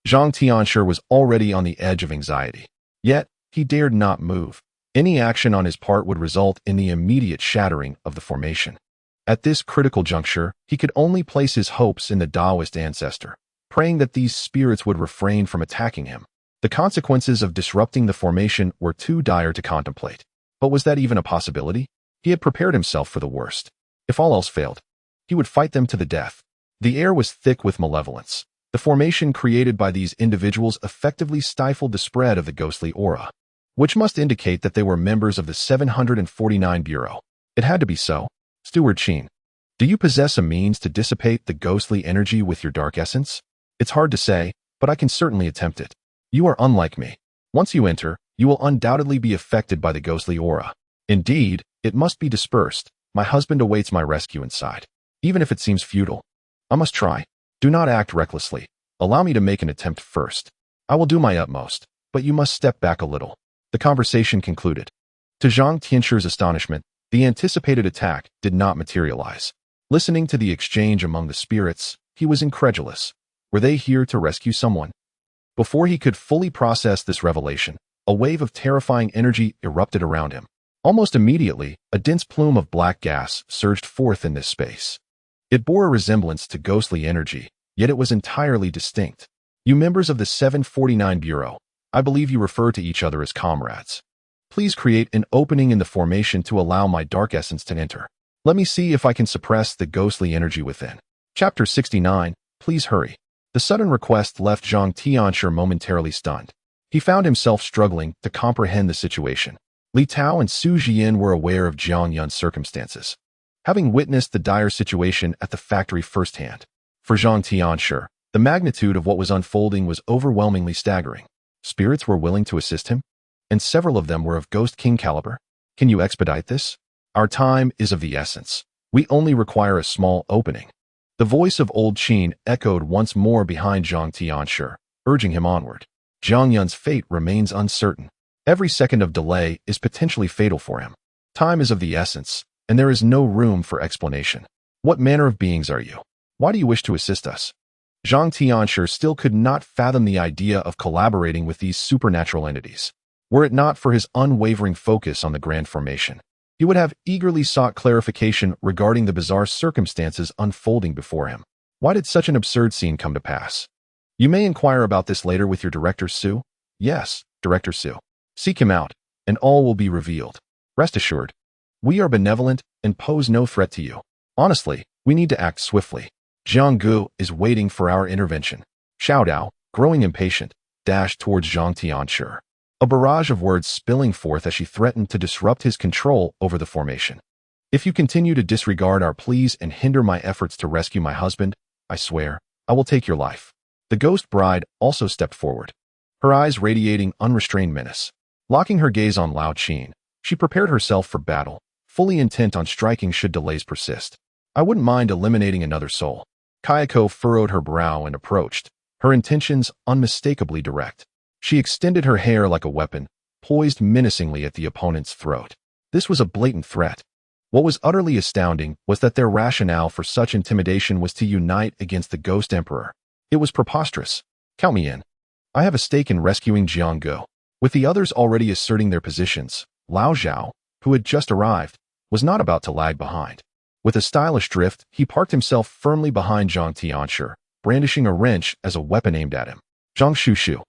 Zhang Tianshi was already on the edge of anxiety. Yet, he dared not move. Any action on his part would result in the immediate shattering of the formation. At this critical juncture, he could only place his hopes in the Taoist ancestor, praying that these spirits would refrain from attacking him. The consequences of disrupting the formation were too dire to contemplate. But was that even a possibility? He had prepared himself for the worst. If all else failed, he would fight them to the death. The air was thick with malevolence. The formation created by these individuals effectively stifled the spread of the ghostly aura, which must indicate that they were members of the 749 Bureau. It had to be so. Steward Sheen, do you possess a means to dissipate the ghostly energy with your dark essence? It's hard to say, but I can certainly attempt it. You are unlike me. Once you enter, you will undoubtedly be affected by the ghostly aura. Indeed, it must be dispersed. My husband awaits my rescue inside. Even if it seems futile, I must try. Do not act recklessly. Allow me to make an attempt first. I will do my utmost, but you must step back a little. The conversation concluded. To Zhang Tianshur's astonishment, the anticipated attack did not materialize. Listening to the exchange among the spirits, he was incredulous. Were they here to rescue someone? Before he could fully process this revelation, a wave of terrifying energy erupted around him. Almost immediately, a dense plume of black gas surged forth in this space. It bore a resemblance to ghostly energy, yet it was entirely distinct. You members of the 749 Bureau, I believe you refer to each other as comrades. Please create an opening in the formation to allow my dark essence to enter. Let me see if I can suppress the ghostly energy within. Chapter 69, Please hurry. The sudden request left Zhang Tianshur momentarily stunned. He found himself struggling to comprehend the situation. Li Tao and Su Jian were aware of Jiang Yun's circumstances, having witnessed the dire situation at the factory firsthand. For Zhang Tianshur, the magnitude of what was unfolding was overwhelmingly staggering. Spirits were willing to assist him, and several of them were of Ghost King caliber. Can you expedite this? Our time is of the essence. We only require a small opening. The voice of old Qin echoed once more behind Zhang Tianshur, urging him onward. Jiang Yun's fate remains uncertain. Every second of delay is potentially fatal for him. Time is of the essence, and there is no room for explanation. What manner of beings are you? Why do you wish to assist us? Zhang Tianshur still could not fathom the idea of collaborating with these supernatural entities. Were it not for his unwavering focus on the grand formation, he would have eagerly sought clarification regarding the bizarre circumstances unfolding before him. Why did such an absurd scene come to pass? You may inquire about this later with your Director Su. Yes, Director Su. Seek him out, and all will be revealed. Rest assured, we are benevolent and pose no threat to you. Honestly, we need to act swiftly. Jiang Gu is waiting for our intervention. Xiao Dao, growing impatient, dashed towards Zhang Tianshur, a barrage of words spilling forth as she threatened to disrupt his control over the formation. If you continue to disregard our pleas and hinder my efforts to rescue my husband, I swear, I will take your life. The ghost bride also stepped forward, her eyes radiating unrestrained menace. Locking her gaze on Lao Qin, she prepared herself for battle, fully intent on striking should delays persist. I wouldn't mind eliminating another soul. Kayako furrowed her brow and approached, her intentions unmistakably direct. She extended her hair like a weapon, poised menacingly at the opponent's throat. This was a blatant threat. What was utterly astounding was that their rationale for such intimidation was to unite against the Ghost Emperor. It was preposterous. Count me in. I have a stake in rescuing Jiang Gu. With the others already asserting their positions, Lao Zhao, who had just arrived, was not about to lag behind. With a stylish drift, he parked himself firmly behind Zhang Tianshur, brandishing a wrench as a weapon aimed at him. Zhang Shushu.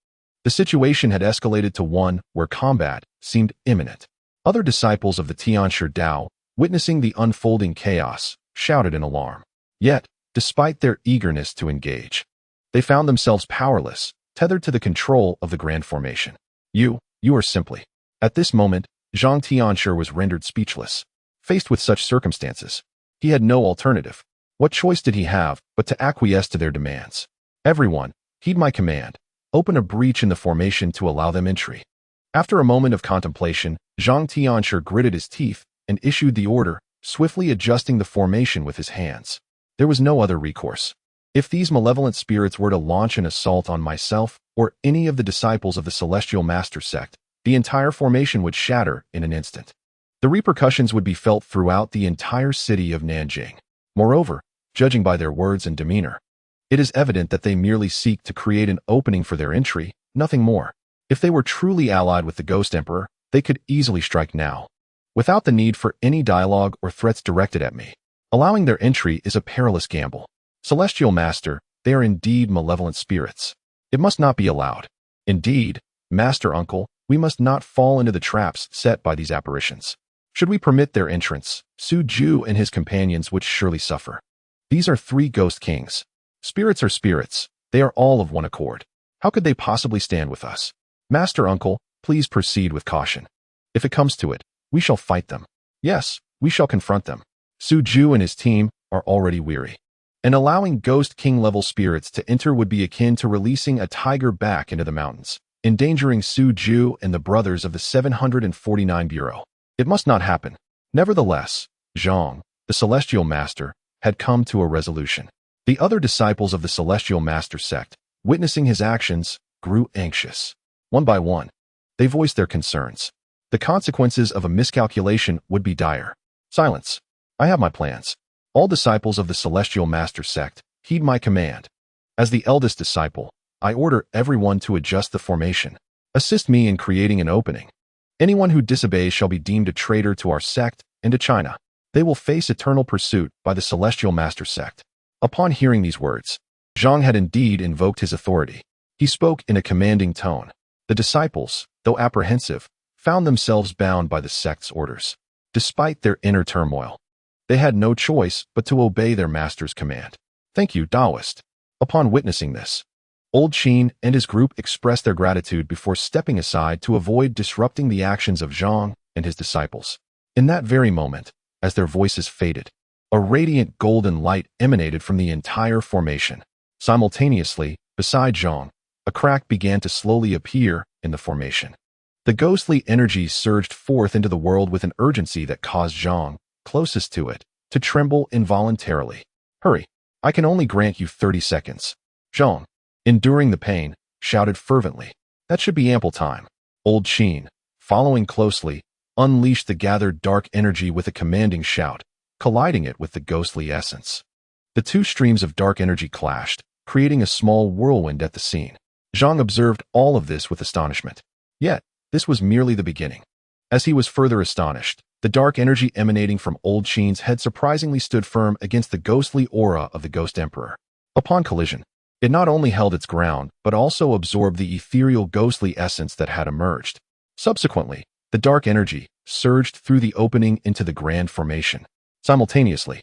The situation had escalated to one where combat seemed imminent. Other disciples of the Tianshur Dao, witnessing the unfolding chaos, shouted in alarm. Yet, despite their eagerness to engage, they found themselves powerless, tethered to the control of the grand formation. You are simply. At this moment, Zhang Tianshur was rendered speechless. Faced with such circumstances, he had no alternative. What choice did he have but to acquiesce to their demands? Everyone, heed my command. Open a breach in the formation to allow them entry. After a moment of contemplation, Zhang Tianshur gritted his teeth and issued the order, swiftly adjusting the formation with his hands. There was no other recourse. If these malevolent spirits were to launch an assault on myself or any of the disciples of the Celestial Master sect, the entire formation would shatter in an instant. The repercussions would be felt throughout the entire city of Nanjing. Moreover, judging by their words and demeanor, it is evident that they merely seek to create an opening for their entry, nothing more. If they were truly allied with the Ghost Emperor, they could easily strike now, without the need for any dialogue or threats directed at me. Allowing their entry is a perilous gamble. Celestial Master, they are indeed malevolent spirits. It must not be allowed. Indeed, Master Uncle, we must not fall into the traps set by these apparitions. Should we permit their entrance, Su Ju and his companions would surely suffer. These are 3 ghost kings. Spirits are spirits. They are all of one accord. How could they possibly stand with us? Master Uncle, please proceed with caution. If it comes to it, we shall fight them. Yes, we shall confront them. Su Ju and his team are already weary. And allowing Ghost King-level spirits to enter would be akin to releasing a tiger back into the mountains, endangering Su Ju and the brothers of the 749 Bureau. It must not happen. Nevertheless, Zhang, the Celestial Master, had come to a resolution. The other disciples of the Celestial Master sect, witnessing his actions, grew anxious. One by one, they voiced their concerns. The consequences of a miscalculation would be dire. Silence. I have my plans. All disciples of the Celestial Master sect, heed my command. As the eldest disciple, I order everyone to adjust the formation. Assist me in creating an opening. Anyone who disobeys shall be deemed a traitor to our sect and to China. They will face eternal pursuit by the Celestial Master sect. Upon hearing these words, Zhang had indeed invoked his authority. He spoke in a commanding tone. The disciples, though apprehensive, found themselves bound by the sect's orders. Despite their inner turmoil, they had no choice but to obey their master's command. Thank you, Taoist. Upon witnessing this, Old Qin and his group expressed their gratitude before stepping aside to avoid disrupting the actions of Zhang and his disciples. In that very moment, as their voices faded, a radiant golden light emanated from the entire formation. Simultaneously, beside Zhang, a crack began to slowly appear in the formation. The ghostly energy surged forth into the world with an urgency that caused Zhang, closest to it, to tremble involuntarily. Hurry, I can only grant you 30 seconds. Zhang, enduring the pain, shouted fervently. That should be ample time. Old Qin, following closely, unleashed the gathered dark energy with a commanding shout, colliding it with the ghostly essence. The 2 streams of dark energy clashed, creating a small whirlwind at the scene. Zhang observed all of this with astonishment. Yet, this was merely the beginning. As he was further astonished, the dark energy emanating from Old Qin's head surprisingly stood firm against the ghostly aura of the Ghost Emperor. Upon collision, it not only held its ground, but also absorbed the ethereal ghostly essence that had emerged. Subsequently, the dark energy surged through the opening into the grand formation. Simultaneously,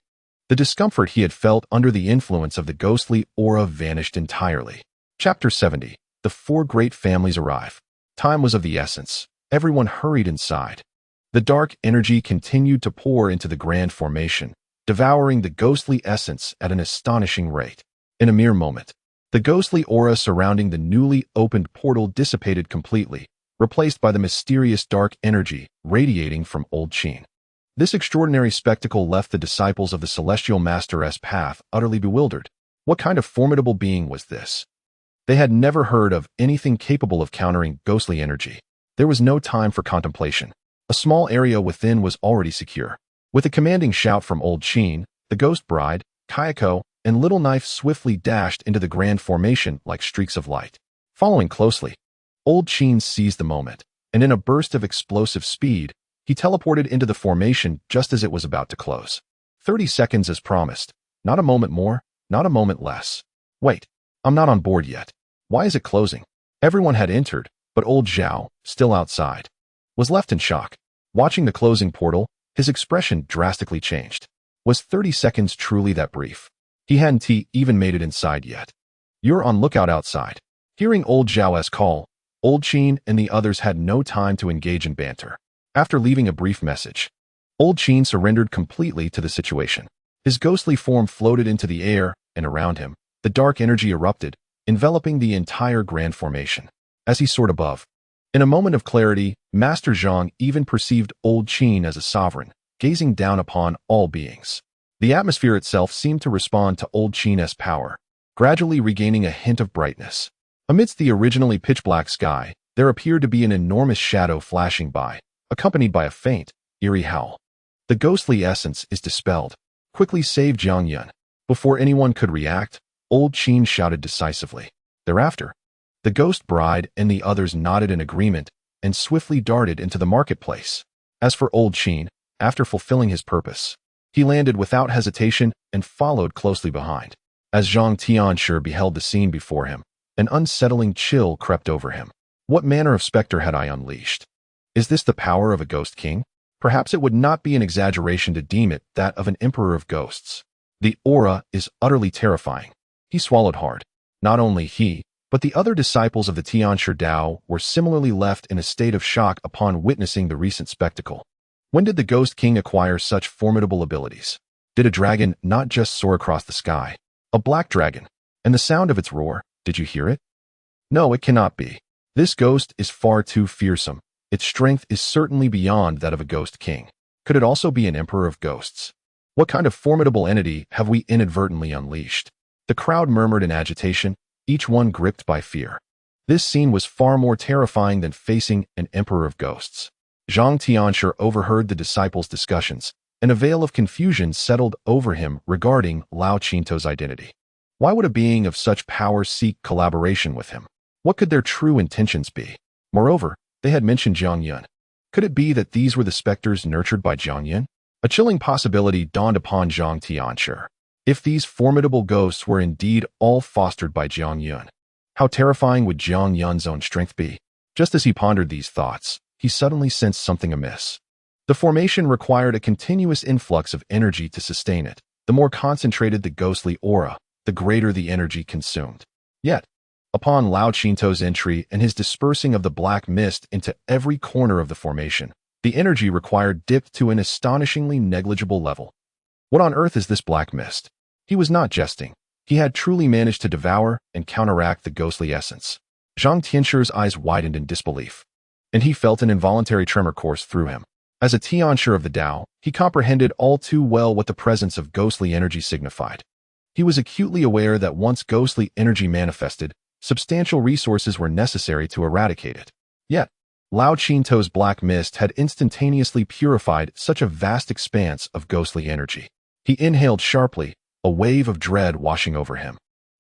the discomfort he had felt under the influence of the ghostly aura vanished entirely. Chapter 70. The 4 great families arrive. Time was of the essence. Everyone hurried inside. The dark energy continued to pour into the grand formation, devouring the ghostly essence at an astonishing rate. In a mere moment, the ghostly aura surrounding the newly opened portal dissipated completely, replaced by the mysterious dark energy radiating from Old Qin. This extraordinary spectacle left the disciples of the Celestial Master's path utterly bewildered. What kind of formidable being was this? They had never heard of anything capable of countering ghostly energy. There was no time for contemplation. A small area within was already secure. With a commanding shout from Old Qin, the Ghost Bride, Kayako, and Little Knife swiftly dashed into the grand formation like streaks of light. Following closely, Old Qin seized the moment, and in a burst of explosive speed, he teleported into the formation just as it was about to close. 30 seconds as promised. Not a moment more, not a moment less. Wait, I'm not on board yet. Why is it closing? Everyone had entered, but old Zhao, still outside, was left in shock. Watching the closing portal, his expression drastically changed. Was 30 seconds truly that brief? He hadn't even made it inside yet. You're on lookout outside. Hearing old Zhao's call, Old Qin and the others had no time to engage in banter. After leaving a brief message, Old Qin surrendered completely to the situation. His ghostly form floated into the air, and around him, the dark energy erupted, enveloping the entire grand formation. As he soared above, in a moment of clarity, Master Zhang even perceived Old Qin as a sovereign, gazing down upon all beings. The atmosphere itself seemed to respond to Old Qin's power, gradually regaining a hint of brightness. Amidst the originally pitch-black sky, there appeared to be an enormous shadow flashing by, accompanied by a faint, eerie howl. The ghostly essence is dispelled. Quickly save Jiang Yun. Before anyone could react, Old Qin shouted decisively. Thereafter, the Ghost Bride and the others nodded in agreement and swiftly darted into the marketplace. As for Old Qin, after fulfilling his purpose, He landed without hesitation and followed closely behind. As Zhang Tianshi beheld the scene before him, an unsettling chill crept over him. What manner of specter had I unleashed? Is this the power of a ghost king? Perhaps it would not be an exaggeration to deem it that of an emperor of ghosts. The aura is utterly terrifying. He swallowed hard. Not only he, but the other disciples of the Tianshi Dao were similarly left in a state of shock upon witnessing the recent spectacle. When did the Ghost King acquire such formidable abilities? Did a dragon not just soar across the sky? A black dragon. And the sound of its roar, did you hear it? No, it cannot be. This ghost is far too fearsome. Its strength is certainly beyond that of a Ghost King. Could it also be an emperor of ghosts? What kind of formidable entity have we inadvertently unleashed? The crowd murmured in agitation, each one gripped by fear. This scene was far more terrifying than facing an emperor of ghosts. Zhang Tianshi overheard the disciples' discussions, and a veil of confusion settled over him regarding Lao Qinto's identity. Why would a being of such power seek collaboration with him? What could their true intentions be? Moreover, they had mentioned Jiang Yun. Could it be that these were the specters nurtured by Jiang Yun? A chilling possibility dawned upon Zhang Tianshi. If these formidable ghosts were indeed all fostered by Jiang Yun, how terrifying would Jiang Yun's own strength be? Just as he pondered these thoughts, he suddenly sensed something amiss. The formation required a continuous influx of energy to sustain it. The more concentrated the ghostly aura, the greater the energy consumed. Yet, upon Lao Qinto's entry and his dispersing of the black mist into every corner of the formation, the energy required dipped to an astonishingly negligible level. What on earth is this black mist? He was not jesting. He had truly managed to devour and counteract the ghostly essence. Zhang Tianshi's eyes widened in disbelief, and he felt an involuntary tremor course through him. As a Tianshi of the Tao, he comprehended all too well what the presence of ghostly energy signified. He was acutely aware that once ghostly energy manifested, substantial resources were necessary to eradicate it. Yet, Lao Qinto's black mist had instantaneously purified such a vast expanse of ghostly energy. He inhaled sharply, a wave of dread washing over him.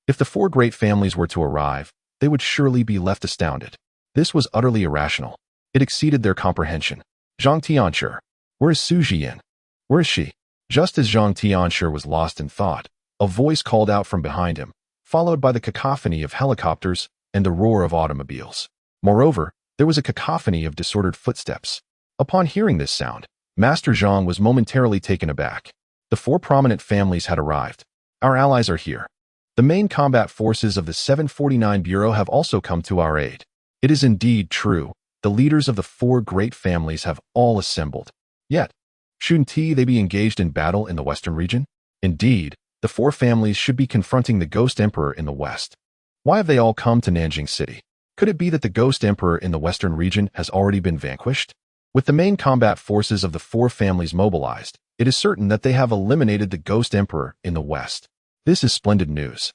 If the four great families were to arrive, they would surely be left astounded. This was utterly irrational. It exceeded their comprehension. Zhang Tianshi, where is Su Jian? Where is she? Just as Zhang Tianshi was lost in thought, a voice called out from behind him, followed by the cacophony of helicopters and the roar of automobiles. Moreover, there was a cacophony of disordered footsteps. Upon hearing this sound, Master Zhang was momentarily taken aback. The four prominent families had arrived. Our allies are here. The main combat forces of the 749 Bureau have also come to our aid. It is indeed true. The leaders of the four great families have all assembled. Yet, shouldn't they be engaged in battle in the western region? Indeed, the four families should be confronting the Ghost Emperor in the west. Why have they all come to Nanjing City? Could it be that the Ghost Emperor in the western region has already been vanquished? With the main combat forces of the four families mobilized, it is certain that they have eliminated the Ghost Emperor in the west. This is splendid news.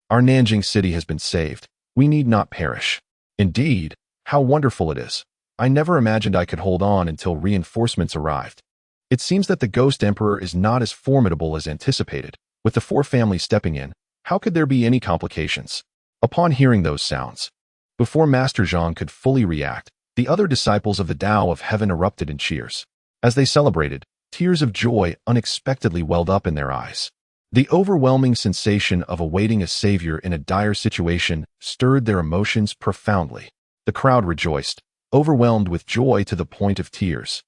Our Nanjing City has been saved. We need not perish. Indeed, how wonderful it is. I never imagined I could hold on until reinforcements arrived. It seems that the Ghost Emperor is not as formidable as anticipated. With the four families stepping in, how could there be any complications? Upon hearing those sounds, before Master Zhang could fully react, the other disciples of the Tao of Heaven erupted in cheers. As they celebrated, tears of joy unexpectedly welled up in their eyes. The overwhelming sensation of awaiting a savior in a dire situation stirred their emotions profoundly. The crowd rejoiced, overwhelmed with joy to the point of tears.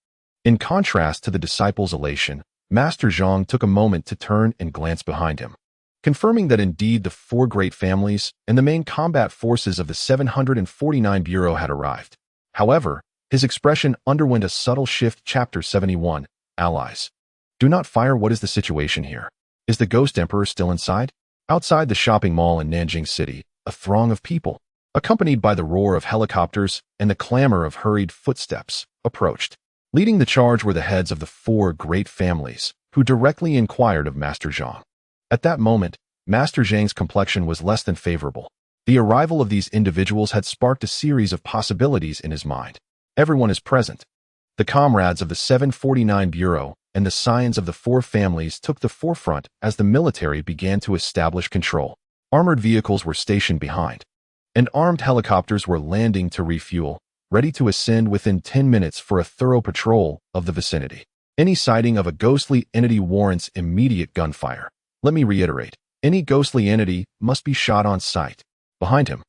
In contrast to the disciples' elation, Master Zhang took a moment to turn and glance behind him, confirming that indeed the four great families and the main combat forces of the 749 Bureau had arrived. However, his expression underwent a subtle shift. Chapter 71, Allies. Do not fire. What is the situation here? Is the Ghost Emperor still inside? Outside the shopping mall in Nanjing City, a throng of people, accompanied by the roar of helicopters and the clamor of hurried footsteps, approached. Leading the charge were the heads of the four great families, who directly inquired of Master Zhang. At that moment, Master Zhang's complexion was less than favorable. The arrival of these individuals had sparked a series of possibilities in his mind. Everyone is present. The comrades of the 749 Bureau and the scions of the four families took the forefront as the military began to establish control. Armored vehicles were stationed behind, and armed helicopters were landing to refuel, ready to ascend within 10 minutes for a thorough patrol of the vicinity. Any sighting of a ghostly entity warrants immediate gunfire. Let me reiterate, any ghostly entity must be shot on sight. Behind him,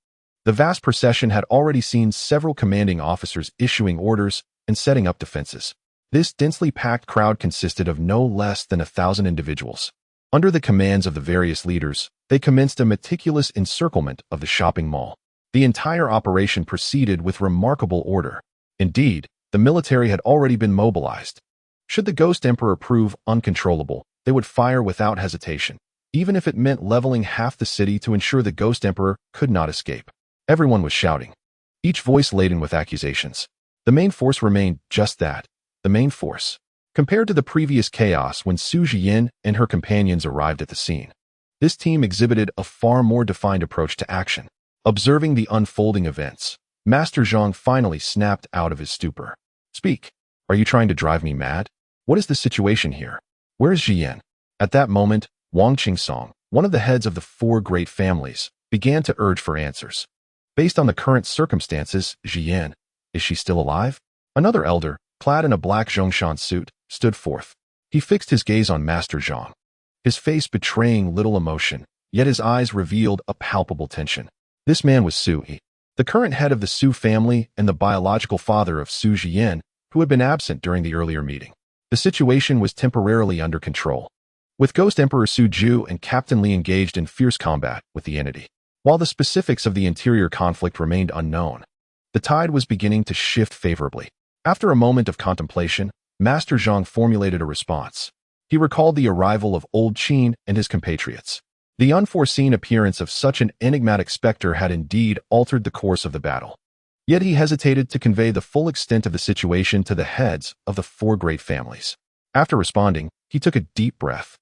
the vast procession had already seen several commanding officers issuing orders and setting up defenses. This densely packed crowd consisted of no less than 1,000 individuals. Under the commands of the various leaders, they commenced a meticulous encirclement of the shopping mall. The entire operation proceeded with remarkable order. Indeed, the military had already been mobilized. Should the Ghost Emperor prove uncontrollable, they would fire without hesitation, even if it meant leveling half the city to ensure the Ghost Emperor could not escape. Everyone was shouting, each voice laden with accusations. The main force remained just that, the main force. Compared to the previous chaos when Su Jian and her companions arrived at the scene, this team exhibited a far more defined approach to action. Observing the unfolding events, Master Zhang finally snapped out of his stupor. Speak. Are you trying to drive me mad? What is the situation here? Where is Jian? At that moment, Wang Qingsong, one of the heads of the four great families, began to urge for answers. Based on the current circumstances, Jian, is she still alive? Another elder, clad in a black Zhongshan suit, stood forth. He fixed his gaze on Master Zhang, his face betraying little emotion, yet his eyes revealed a palpable tension. This man was Su Yi, the current head of the Su family and the biological father of Su Jian, who had been absent during the earlier meeting. The situation was temporarily under control, with Ghost Emperor Su Ju and Captain Li engaged in fierce combat with the entity. While the specifics of the interior conflict remained unknown, the tide was beginning to shift favorably. After a moment of contemplation, Master Zhang formulated a response. He recalled the arrival of Old Qin and his compatriots. The unforeseen appearance of such an enigmatic specter had indeed altered the course of the battle. Yet he hesitated to convey the full extent of the situation to the heads of the four great families. After responding, he took a deep breath.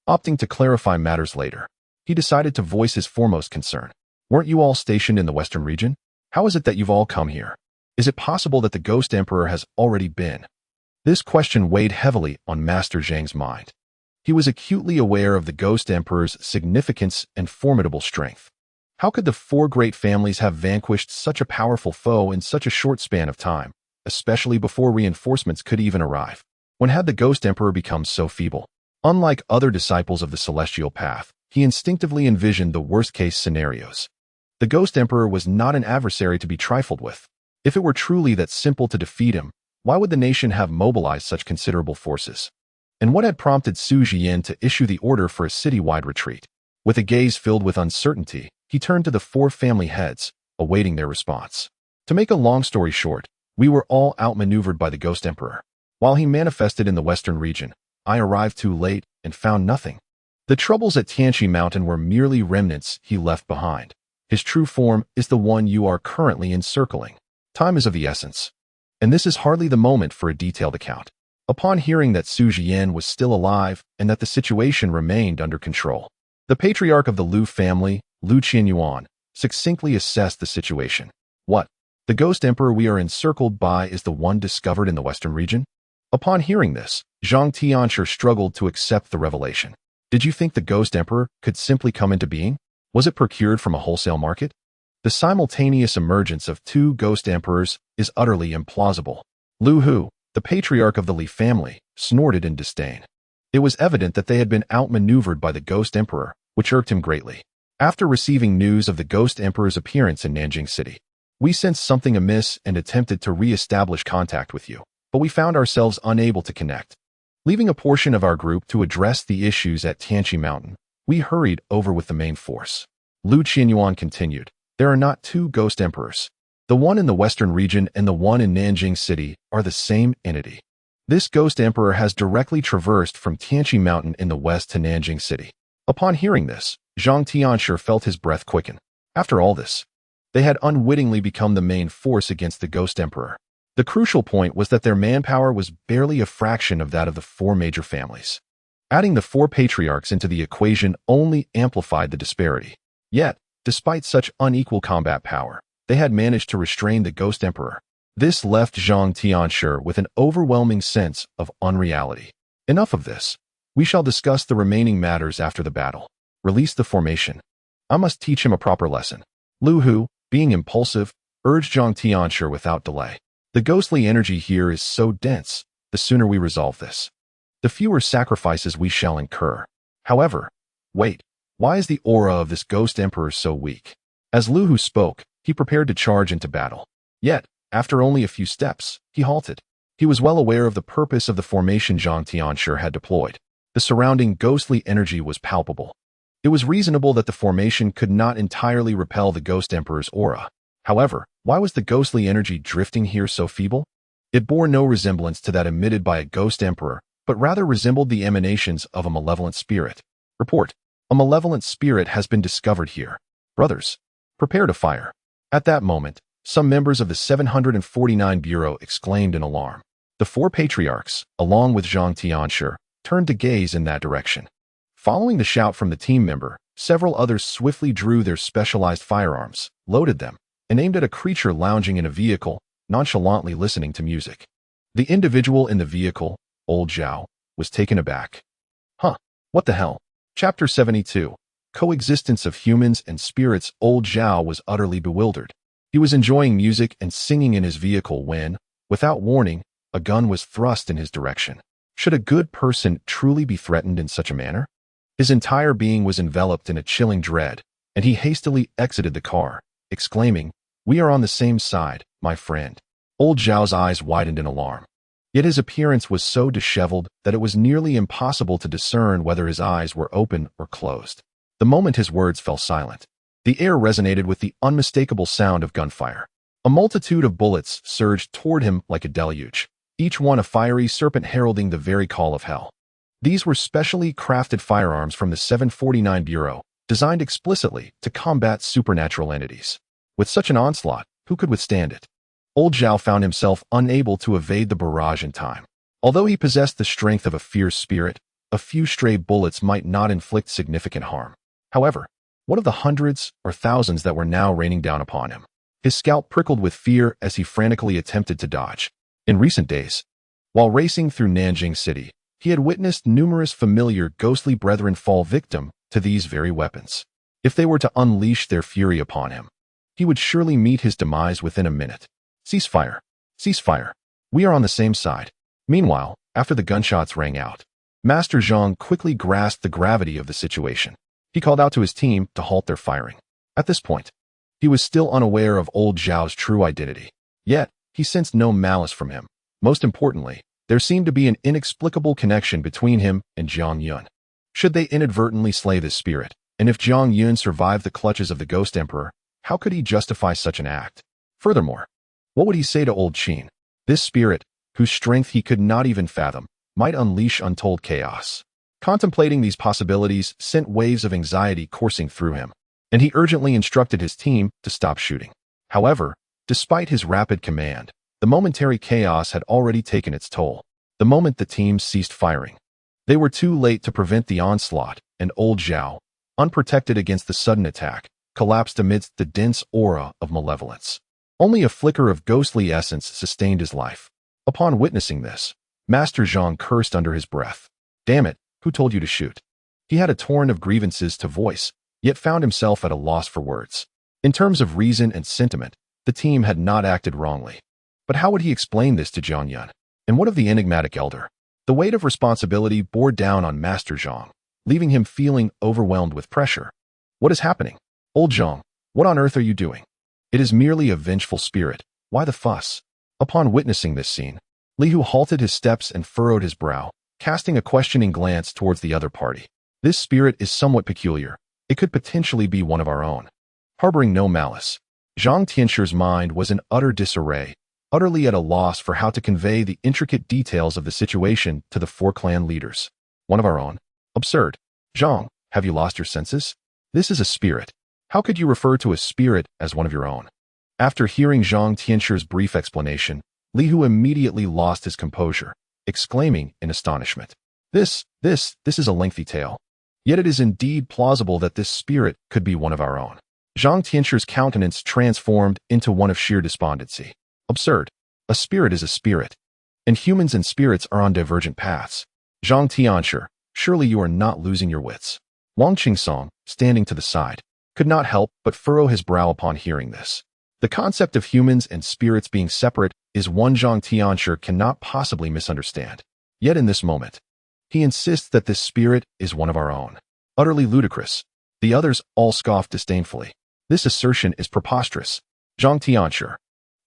Opting to clarify matters later, he decided to voice his foremost concern. Weren't you all stationed in the Western region? How is it that you've all come here? Is it possible that the Ghost Emperor has already been? This question weighed heavily on Master Zhang's mind. He was acutely aware of the Ghost Emperor's significance and formidable strength. How could the four great families have vanquished such a powerful foe in such a short span of time, especially before reinforcements could even arrive? When had the Ghost Emperor become so feeble? Unlike other disciples of the Celestial Path, he instinctively envisioned the worst-case scenarios. The Ghost Emperor was not an adversary to be trifled with. If it were truly that simple to defeat him, why would the nation have mobilized such considerable forces? And what had prompted Su Jian to issue the order for a city-wide retreat? With a gaze filled with uncertainty, he turned to the four family heads, awaiting their response. To make a long story short, we were all outmaneuvered by the Ghost Emperor. While he manifested in the western region, I arrived too late and found nothing. The troubles at Tianqi Mountain were merely remnants he left behind. His true form is the one you are currently encircling. Time is of the essence, and this is hardly the moment for a detailed account. Upon hearing that Su Jian was still alive and that the situation remained under control, the patriarch of the Lu family, Lu Qianyuan, succinctly assessed the situation. What? The Ghost Emperor we are encircled by is the one discovered in the western region? Upon hearing this, Zhang Tianshi struggled to accept the revelation. Did you think the Ghost Emperor could simply come into being? Was it procured from a wholesale market? The simultaneous emergence of two Ghost Emperors is utterly implausible. Lu Hu, the patriarch of the Li family, snorted in disdain. It was evident that they had been outmaneuvered by the Ghost Emperor, which irked him greatly. After receiving news of the Ghost Emperor's appearance in Nanjing City, we sensed something amiss and attempted to re-establish contact with you, but we found ourselves unable to connect. Leaving a portion of our group to address the issues at Tianqi Mountain, we hurried over with the main force. Lu Qianyuan continued, there are not two Ghost Emperors. The one in the western region and the one in Nanjing City are the same entity. This Ghost Emperor has directly traversed from Tianqi Mountain in the west to Nanjing City. Upon hearing this, Zhang Tianshi felt his breath quicken. After all this, they had unwittingly become the main force against the Ghost Emperor. The crucial point was that their manpower was barely a fraction of that of the four major families. Adding the four patriarchs into the equation only amplified the disparity. Yet, despite such unequal combat power, they had managed to restrain the Ghost Emperor. This left Zhang Tianshi with an overwhelming sense of unreality. Enough of this. We shall discuss the remaining matters after the battle. Release the formation. I must teach him a proper lesson. Lu Hu, being impulsive, urged Zhang Tianshi without delay. The ghostly energy here is so dense, the sooner we resolve this, the fewer sacrifices we shall incur. However, wait, why is the aura of this ghost emperor so weak? As Lu Hu spoke, he prepared to charge into battle. Yet, after only a few steps, he halted. He was well aware of the purpose of the formation Zhang Tianshi had deployed. The surrounding ghostly energy was palpable. It was reasonable that the formation could not entirely repel the ghost emperor's aura. However, why was the ghostly energy drifting here so feeble? It bore no resemblance to that emitted by a ghost emperor, but rather resembled the emanations of a malevolent spirit. Report: a malevolent spirit has been discovered here. Brothers, prepare to fire. At that moment, some members of the 749 Bureau exclaimed in alarm. The four patriarchs, along with Zhang Tianshi, turned to gaze in that direction. Following the shout from the team member, several others swiftly drew their specialized firearms, loaded them, and aimed at a creature lounging in a vehicle, nonchalantly listening to music. The individual in the vehicle, Old Zhao, was taken aback. Huh, what the hell? Chapter 72. Coexistence of Humans and Spirits. Old Zhao was utterly bewildered. He was enjoying music and singing in his vehicle when, without warning, a gun was thrust in his direction. Should a good person truly be threatened in such a manner? His entire being was enveloped in a chilling dread, and he hastily exited the car, exclaiming, "We are on the same side, my friend." Old Zhao's eyes widened in alarm. Yet his appearance was so disheveled that it was nearly impossible to discern whether his eyes were open or closed. The moment his words fell silent, the air resonated with the unmistakable sound of gunfire. A multitude of bullets surged toward him like a deluge, each one a fiery serpent heralding the very call of hell. These were specially crafted firearms from the 749 Bureau, designed explicitly to combat supernatural entities. With such an onslaught, who could withstand it? Old Zhao found himself unable to evade the barrage in time. Although he possessed the strength of a fierce spirit, a few stray bullets might not inflict significant harm. However, what of the hundreds or thousands that were now raining down upon him? His scalp prickled with fear as he frantically attempted to dodge. In recent days, while racing through Nanjing City, he had witnessed numerous familiar ghostly brethren fall victim to these very weapons. If they were to unleash their fury upon him, he would surely meet his demise within a minute. Cease fire! Cease fire! We are on the same side. Meanwhile, after the gunshots rang out, Master Zhang quickly grasped the gravity of the situation. He called out to his team to halt their firing. At this point, he was still unaware of Old Zhao's true identity. Yet, he sensed no malice from him. Most importantly, there seemed to be an inexplicable connection between him and Jiang Yun. Should they inadvertently slay this spirit, and if Jiang Yun survived the clutches of the Ghost Emperor, how could he justify such an act? Furthermore, what would he say to Old Qin? This spirit, whose strength he could not even fathom, might unleash untold chaos. Contemplating these possibilities sent waves of anxiety coursing through him, and he urgently instructed his team to stop shooting. However, despite his rapid command, the momentary chaos had already taken its toll. The moment the team ceased firing, they were too late to prevent the onslaught, and Old Zhao, unprotected against the sudden attack, collapsed amidst the dense aura of malevolence. Only a flicker of ghostly essence sustained his life. Upon witnessing this, Master Zhang cursed under his breath. Damn it, who told you to shoot? He had a torrent of grievances to voice, yet found himself at a loss for words. In terms of reason and sentiment, the team had not acted wrongly. But how would he explain this to Jiang Yun? And what of the enigmatic elder? The weight of responsibility bore down on Master Zhang, leaving him feeling overwhelmed with pressure. What is happening? Old Zhang, what on earth are you doing? It is merely a vengeful spirit. Why the fuss? Upon witnessing this scene, Li Hu halted his steps and furrowed his brow, casting a questioning glance towards the other party. This spirit is somewhat peculiar. It could potentially be one of our own. Harboring no malice, Zhang Tianshi's mind was in utter disarray, utterly at a loss for how to convey the intricate details of the situation to the four clan leaders. One of our own? Absurd. Zhang, have you lost your senses? This is a spirit. How could you refer to a spirit as one of your own? After hearing Zhang Tianshi's brief explanation, Li Hu immediately lost his composure, exclaiming in astonishment. This is a lengthy tale. Yet it is indeed plausible that this spirit could be one of our own. Zhang Tianshi's countenance transformed into one of sheer despondency. Absurd. A spirit is a spirit, and humans and spirits are on divergent paths. Zhang Tianshi, surely you are not losing your wits. Wang Qingsong, standing to the side, could not help but furrow his brow upon hearing this. The concept of humans and spirits being separate is one Zhang Tianshi cannot possibly misunderstand. Yet in this moment, He insists that this spirit is one of our own. Utterly ludicrous. The others all scoff disdainfully. This assertion is preposterous. Zhang Tianshi,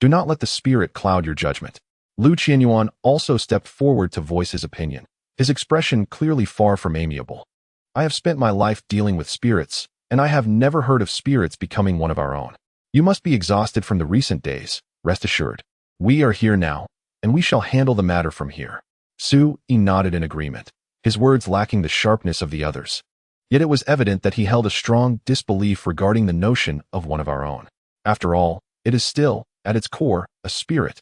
do not let the spirit cloud your judgment. Lu Qianyuan also stepped forward to voice his opinion, his expression clearly far from amiable. I have spent my life dealing with spirits, and I have never heard of spirits becoming one of our own. You must be exhausted from the recent days, rest assured. We are here now, and we shall handle the matter from here. Su Yi nodded in agreement, his words lacking the sharpness of the others. Yet it was evident that he held a strong disbelief regarding the notion of one of our own. After all, it is still, at its core, a spirit.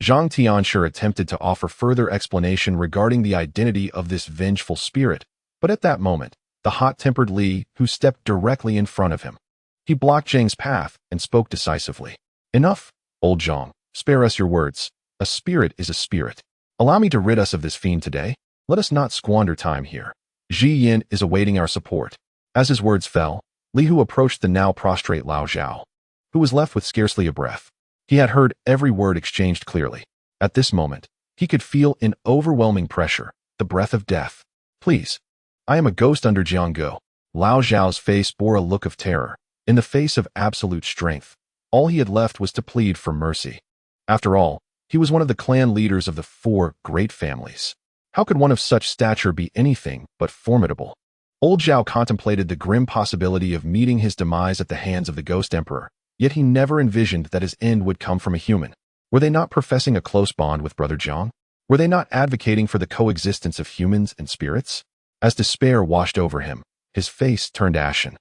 Zhang Tianshi attempted to offer further explanation regarding the identity of this vengeful spirit, but at that moment, the hot-tempered Li Hu stepped directly in front of him. He blocked Zhang's path and spoke decisively. Enough, old Zhang, spare us your words. A spirit is a spirit. Allow me to rid us of this fiend today. Let us not squander time here. Ji Yin is awaiting our support. As his words fell, Li Hu approached the now prostrate Lao Zhao, who was left with scarcely a breath. He had heard every word exchanged clearly. At this moment, he could feel in overwhelming pressure, the breath of death. Please. I am a ghost under Jianggo. Lao Zhao's face bore a look of terror. In the face of absolute strength, all he had left was to plead for mercy. After all, he was one of the clan leaders of the 4 great families. How could one of such stature be anything but formidable? Old Zhao contemplated the grim possibility of meeting his demise at the hands of the Ghost Emperor, yet he never envisioned that his end would come from a human. Were they not professing a close bond with Brother Zhang? Were they not advocating for the coexistence of humans and spirits? As despair washed over him, his face turned ashen.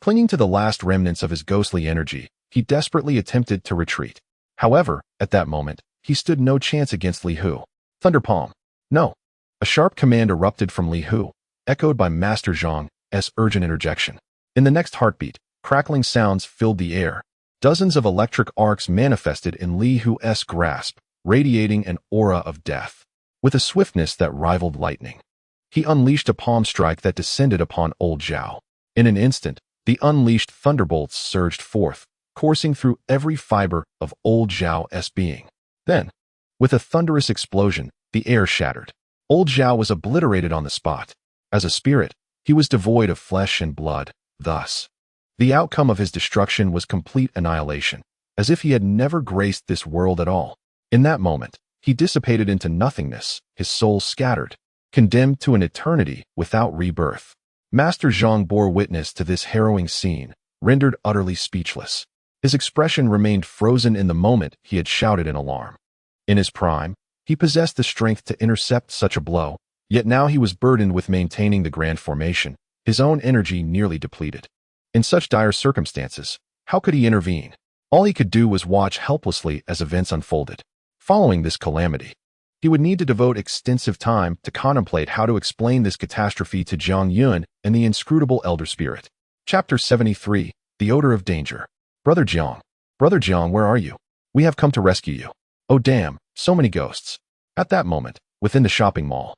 Clinging to the last remnants of his ghostly energy, he desperately attempted to retreat. However, at that moment, he stood no chance against Li Hu. Thunderpalm. No. A sharp command erupted from Li Hu, echoed by Master Zhang's urgent interjection. In the next heartbeat, crackling sounds filled the air. Dozens of electric arcs manifested in Li Hu's grasp, radiating an aura of death. With a swiftness that rivaled lightning, he unleashed a palm strike that descended upon old Zhao. In an instant, the unleashed thunderbolts surged forth, coursing through every fiber of old Zhao's being. Then, with a thunderous explosion, the air shattered. Old Zhao was obliterated on the spot. As a spirit, he was devoid of flesh and blood, thus. The outcome of his destruction was complete annihilation, as if he had never graced this world at all. In that moment, he dissipated into nothingness, his soul scattered, condemned to an eternity without rebirth. Master Zhang bore witness to this harrowing scene, rendered utterly speechless. His expression remained frozen in the moment he had shouted in alarm. In his prime, he possessed the strength to intercept such a blow, yet now he was burdened with maintaining the grand formation, his own energy nearly depleted. In such dire circumstances, how could he intervene? All he could do was watch helplessly as events unfolded. Following this calamity, he would need to devote extensive time to contemplate how to explain this catastrophe to Jiang Yun and the inscrutable elder spirit. Chapter 73, The Odor of Danger. Brother Jiang, where are you? We have come to rescue you. Oh damn, so many ghosts. At that moment, within the shopping mall,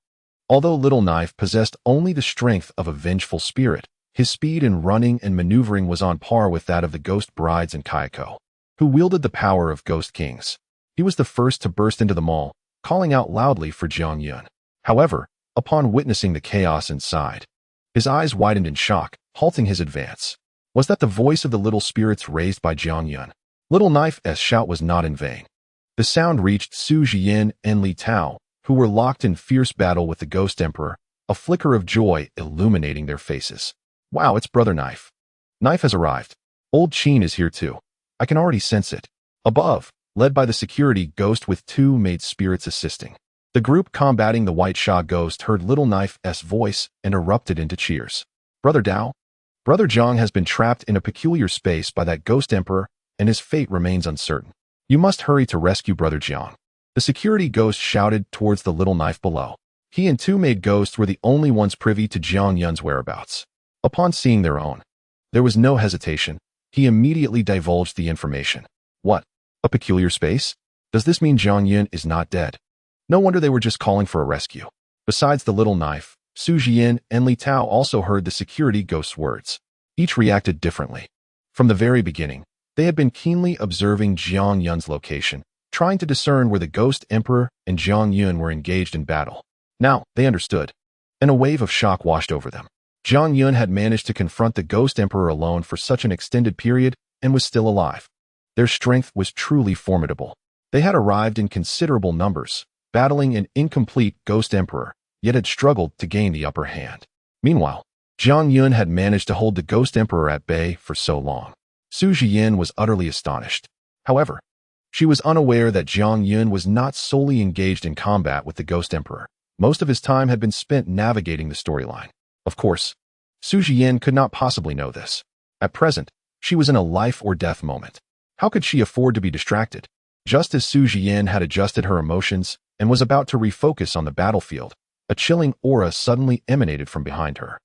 although Little Knife possessed only the strength of a vengeful spirit, his speed in running and maneuvering was on par with that of the ghost brides and Kayako, who wielded the power of ghost kings. He was the first to burst into the mall, calling out loudly for Jiang Yun. However, upon witnessing the chaos inside, his eyes widened in shock, halting his advance. Was that the voice of the little spirits raised by Jiang Yun? Little Knife's shout was not in vain. The sound reached Su Jian and Li Tao, who were locked in fierce battle with the Ghost Emperor, a flicker of joy illuminating their faces. Wow, it's Brother Knife. Knife has arrived. Old Qin is here too. I can already sense it. Above, led by the security ghost with 2 maid spirits assisting. The group combating the White Sha ghost heard Little Knife's voice and erupted into cheers. Brother Dao? Brother Zhang has been trapped in a peculiar space by that Ghost Emperor, and his fate remains uncertain. You must hurry to rescue Brother Jiang. The security ghost shouted towards the Little Knife below. He and 2 maid ghosts were the only ones privy to Jiang Yun's whereabouts. Upon seeing their own, there was no hesitation. He immediately divulged the information. What? A peculiar space? Does this mean Jiang Yun is not dead? No wonder they were just calling for a rescue. Besides the Little Knife, Su Jian and Li Tao also heard the security ghost's words. Each reacted differently. From the very beginning, they had been keenly observing Jiang Yun's location, trying to discern where the Ghost Emperor and Jiang Yun were engaged in battle. Now, they understood. and a wave of shock washed over them. Jiang Yun had managed to confront the Ghost Emperor alone for such an extended period and was still alive. Their strength was truly formidable. They had arrived in considerable numbers, battling an incomplete Ghost Emperor, yet had struggled to gain the upper hand. Meanwhile, Jiang Yun had managed to hold the Ghost Emperor at bay for so long. Su Jian was utterly astonished. However, she was unaware that Jiang Yun was not solely engaged in combat with the Ghost Emperor. Most of his time had been spent navigating the storyline. Of course, Su Jian could not possibly know this. At present, she was in a life-or-death moment. How could she afford to be distracted? Just as Su Jian had adjusted her emotions and was about to refocus on the battlefield, a chilling aura suddenly emanated from behind her.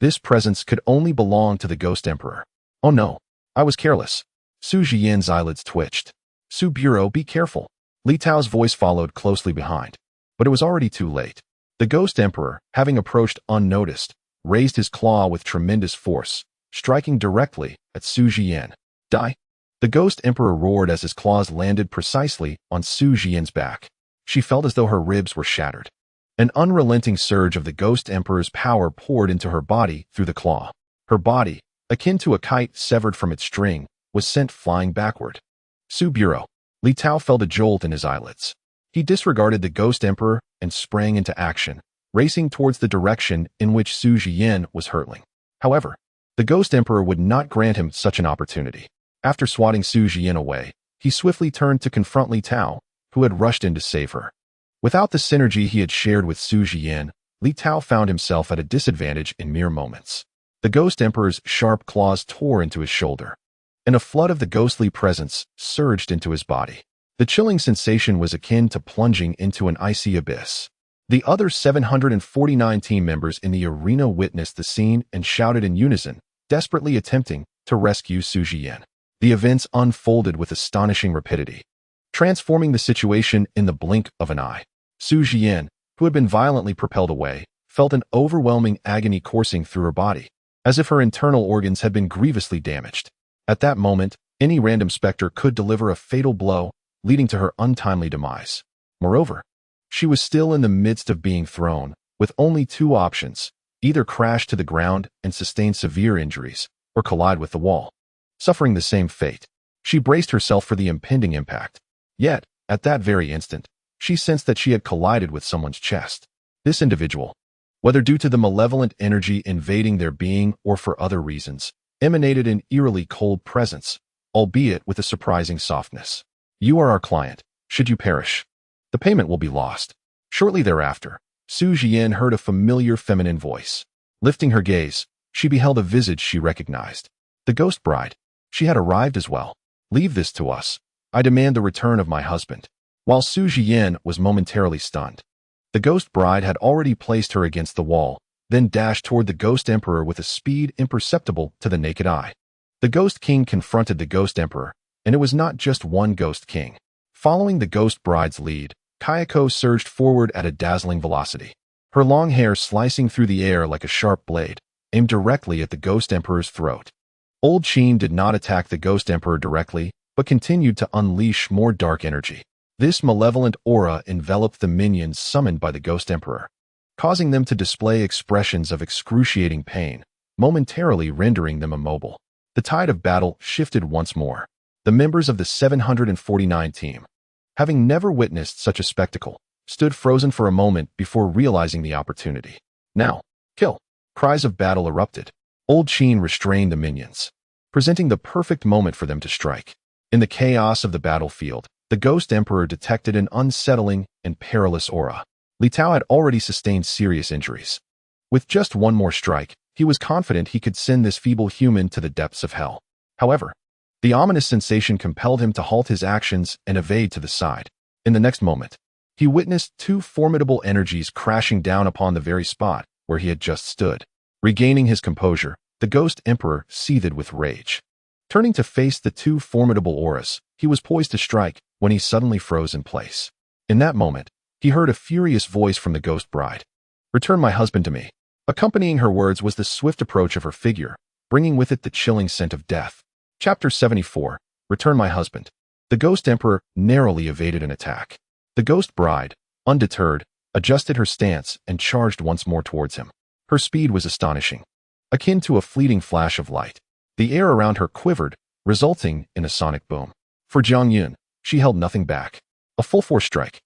This presence could only belong to the Ghost Emperor. Oh no, I was careless. Su Jian's eyelids twitched. Su Bureau, be careful. Li Tao's voice followed closely behind. But it was already too late. The Ghost Emperor, having approached unnoticed, raised his claw with tremendous force, striking directly at Su Jian. Die! The Ghost Emperor roared as his claws landed precisely on Su Jian's back. She felt as though her ribs were shattered. An unrelenting surge of the Ghost Emperor's power poured into her body through the claw. Her body, akin to a kite severed from its string, was sent flying backward. Su Bureau. Li Tao felt a jolt in his eyelids. He disregarded the Ghost Emperor and sprang into action, racing towards the direction in which Su Jian was hurtling. However, the Ghost Emperor would not grant him such an opportunity. After swatting Su Jian away, he swiftly turned to confront Li Tao, who had rushed in to save her. Without the synergy he had shared with Su Jian, Li Tao found himself at a disadvantage in mere moments. The Ghost Emperor's sharp claws tore into his shoulder, and a flood of the ghostly presence surged into his body. The chilling sensation was akin to plunging into an icy abyss. The other 749 team members in the arena witnessed the scene and shouted in unison, desperately attempting to rescue Su Jian. The events unfolded with astonishing rapidity, transforming the situation in the blink of an eye. Su Jian, who had been violently propelled away, felt an overwhelming agony coursing through her body, as if her internal organs had been grievously damaged. At that moment, any random specter could deliver a fatal blow, leading to her untimely demise. Moreover, she was still in the midst of being thrown, with only two options: either crash to the ground and sustain severe injuries, or collide with the wall, suffering the same fate. She braced herself for the impending impact. Yet, at that very instant, she sensed that she had collided with someone's chest. This individual, whether due to the malevolent energy invading their being or for other reasons, emanated an eerily cold presence, albeit with a surprising softness. You are our client. Should you perish, the payment will be lost. Shortly thereafter, Su Jian heard a familiar feminine voice. Lifting her gaze, she beheld a visage she recognized. The Ghost Bride. She had arrived as well. Leave this to us. I demand the return of my husband. While Su Jian was momentarily stunned, the Ghost Bride had already placed her against the wall, then dashed toward the Ghost Emperor with a speed imperceptible to the naked eye. The Ghost King confronted the Ghost Emperor, and it was not just one Ghost King. Following the Ghost Bride's lead, Kayako surged forward at a dazzling velocity. Her long hair slicing through the air like a sharp blade, aimed directly at the Ghost Emperor's throat. Old Qin did not attack the Ghost Emperor directly, but continued to unleash more dark energy. This malevolent aura enveloped the minions summoned by the Ghost Emperor, causing them to display expressions of excruciating pain, momentarily rendering them immobile. The tide of battle shifted once more. The members of the 749 team, having never witnessed such a spectacle, stood frozen for a moment before realizing the opportunity. Now, kill! Cries of battle erupted. Old Qin restrained the minions, presenting the perfect moment for them to strike. In the chaos of the battlefield, the Ghost Emperor detected an unsettling and perilous aura. Li Tao had already sustained serious injuries. With just one more strike, he was confident he could send this feeble human to the depths of hell. However, the ominous sensation compelled him to halt his actions and evade to the side. In the next moment, he witnessed two formidable energies crashing down upon the very spot where he had just stood. Regaining his composure, the Ghost Emperor seethed with rage. Turning to face the two formidable auras, he was poised to strike when he suddenly froze in place. In that moment, he heard a furious voice from the Ghost Bride. Return my husband to me. Accompanying her words was the swift approach of her figure, bringing with it the chilling scent of death. Chapter 74. Return my husband. The Ghost Emperor narrowly evaded an attack. The Ghost Bride, undeterred, adjusted her stance, and charged once more towards him. Her speed was astonishing, akin to a fleeting flash of light. The air around her quivered, resulting in a sonic boom. For Jiang Yun, she held nothing back. A full-force strike.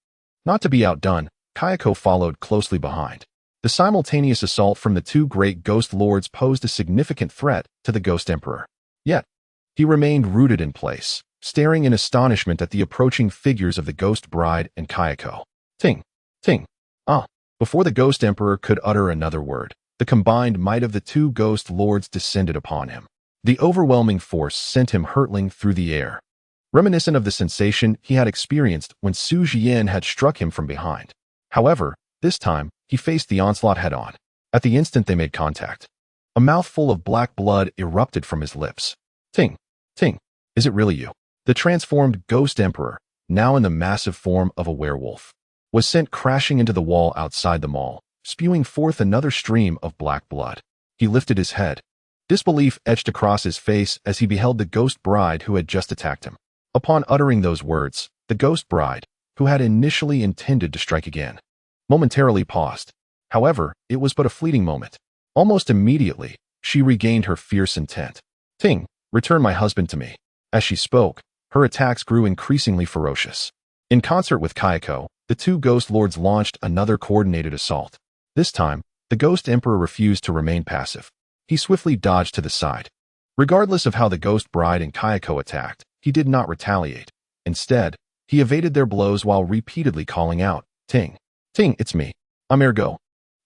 Not to be outdone, Kayako followed closely behind. The simultaneous assault from the two great ghost lords posed a significant threat to the Ghost Emperor. Yet, he remained rooted in place, staring in astonishment at the approaching figures of the Ghost Bride and Kayako. Ting! Ting! Ah! Before the Ghost Emperor could utter another word, the combined might of the two Ghost Lords descended upon him. The overwhelming force sent him hurtling through the air, reminiscent of the sensation he had experienced when Su Jian had struck him from behind. However, this time, he faced the onslaught head-on. At the instant they made contact, a mouthful of black blood erupted from his lips. Ting! Ting! Is it really you? The transformed Ghost Emperor, now in the massive form of a werewolf, was sent crashing into the wall outside the mall, spewing forth another stream of black blood. He lifted his head. Disbelief etched across his face as he beheld the Ghost Bride who had just attacked him. Upon uttering those words, the Ghost Bride, who had initially intended to strike again, momentarily paused. However, it was but a fleeting moment. Almost immediately, she regained her fierce intent. Ting! Return my husband to me. As she spoke, her attacks grew increasingly ferocious. In concert with Kayako, the two Ghost Lords launched another coordinated assault. This time, the Ghost Emperor refused to remain passive. He swiftly dodged to the side. Regardless of how the Ghost Bride and Kayako attacked, he did not retaliate. Instead, he evaded their blows while repeatedly calling out, Ting! Ting, it's me. I'm Ergo.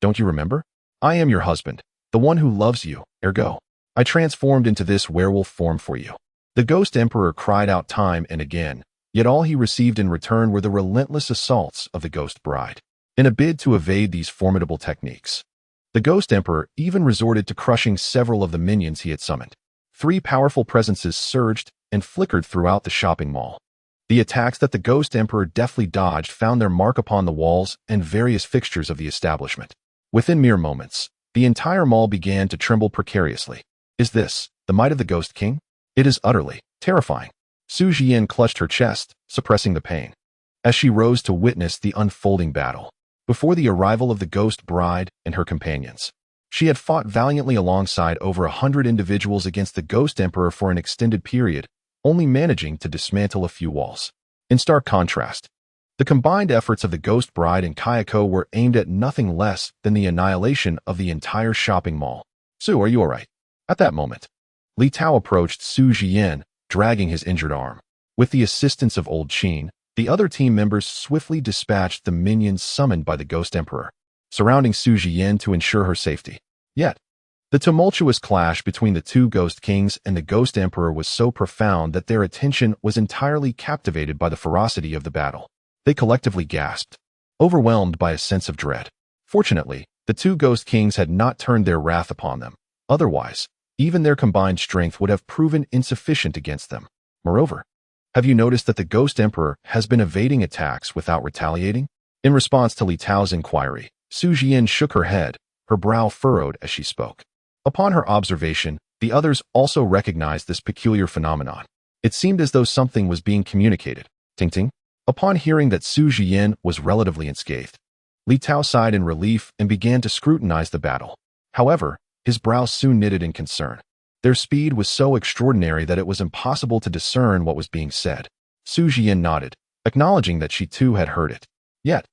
Don't you remember? I am your husband, the one who loves you, Ergo. I transformed into this werewolf form for you. The Ghost Emperor cried out time and again, yet all he received in return were the relentless assaults of the Ghost Bride. In a bid to evade these formidable techniques, the Ghost Emperor even resorted to crushing several of the minions he had summoned. 3 powerful presences surged and flickered throughout the shopping mall. The attacks that the Ghost Emperor deftly dodged found their mark upon the walls and various fixtures of the establishment. Within mere moments, the entire mall began to tremble precariously. Is this the might of the Ghost King? It is utterly terrifying. Su Jian clutched her chest, suppressing the pain, as she rose to witness the unfolding battle. Before the arrival of the Ghost Bride and her companions, she had fought valiantly alongside over 100 individuals against the Ghost Emperor for an extended period, only managing to dismantle a few walls. In stark contrast, the combined efforts of the Ghost Bride and Kayako were aimed at nothing less than the annihilation of the entire shopping mall. Su, are you all right? At that moment, Li Tao approached Su Jian, dragging his injured arm. With the assistance of Old Qin, the other team members swiftly dispatched the minions summoned by the Ghost Emperor, surrounding Su Jian to ensure her safety. Yet, the tumultuous clash between the two Ghost Kings and the Ghost Emperor was so profound that their attention was entirely captivated by the ferocity of the battle. They collectively gasped, overwhelmed by a sense of dread. Fortunately, the two Ghost Kings had not turned their wrath upon them. Otherwise, even their combined strength would have proven insufficient against them. Moreover, have you noticed that the Ghost Emperor has been evading attacks without retaliating? In response to Li Tao's inquiry, Su Jian shook her head, her brow furrowed as she spoke. Upon her observation, the others also recognized this peculiar phenomenon. It seemed as though something was being communicated. Ting Ting. Upon hearing that Su Jian was relatively unscathed, Li Tao sighed in relief and began to scrutinize the battle. However, his brows soon knitted in concern. Their speed was so extraordinary that it was impossible to discern what was being said. Su Jian nodded, acknowledging that she too had heard it. Yet,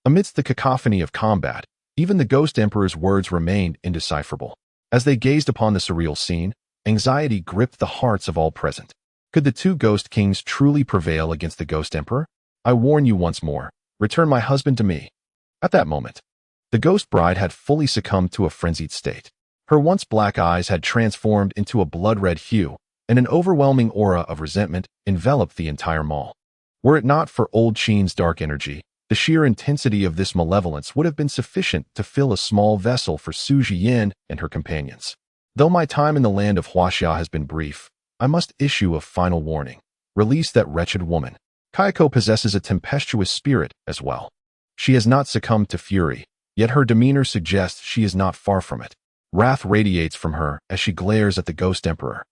amidst the cacophony of combat, even the Ghost Emperor's words remained indecipherable. As they gazed upon the surreal scene, anxiety gripped the hearts of all present. Could the two Ghost Kings truly prevail against the Ghost Emperor? I warn you once more, return my husband to me. At that moment, the Ghost Bride had fully succumbed to a frenzied state. Her once black eyes had transformed into a blood-red hue, and an overwhelming aura of resentment enveloped the entire mall. Were it not for Old Qin's dark energy, the sheer intensity of this malevolence would have been sufficient to fill a small vessel for Su Jian and her companions. Though my time in the land of Huaxia has been brief, I must issue a final warning. Release that wretched woman. Kayako possesses a tempestuous spirit as well. She has not succumbed to fury, yet her demeanor suggests she is not far from it. Wrath radiates from her as she glares at the Ghost Emperor.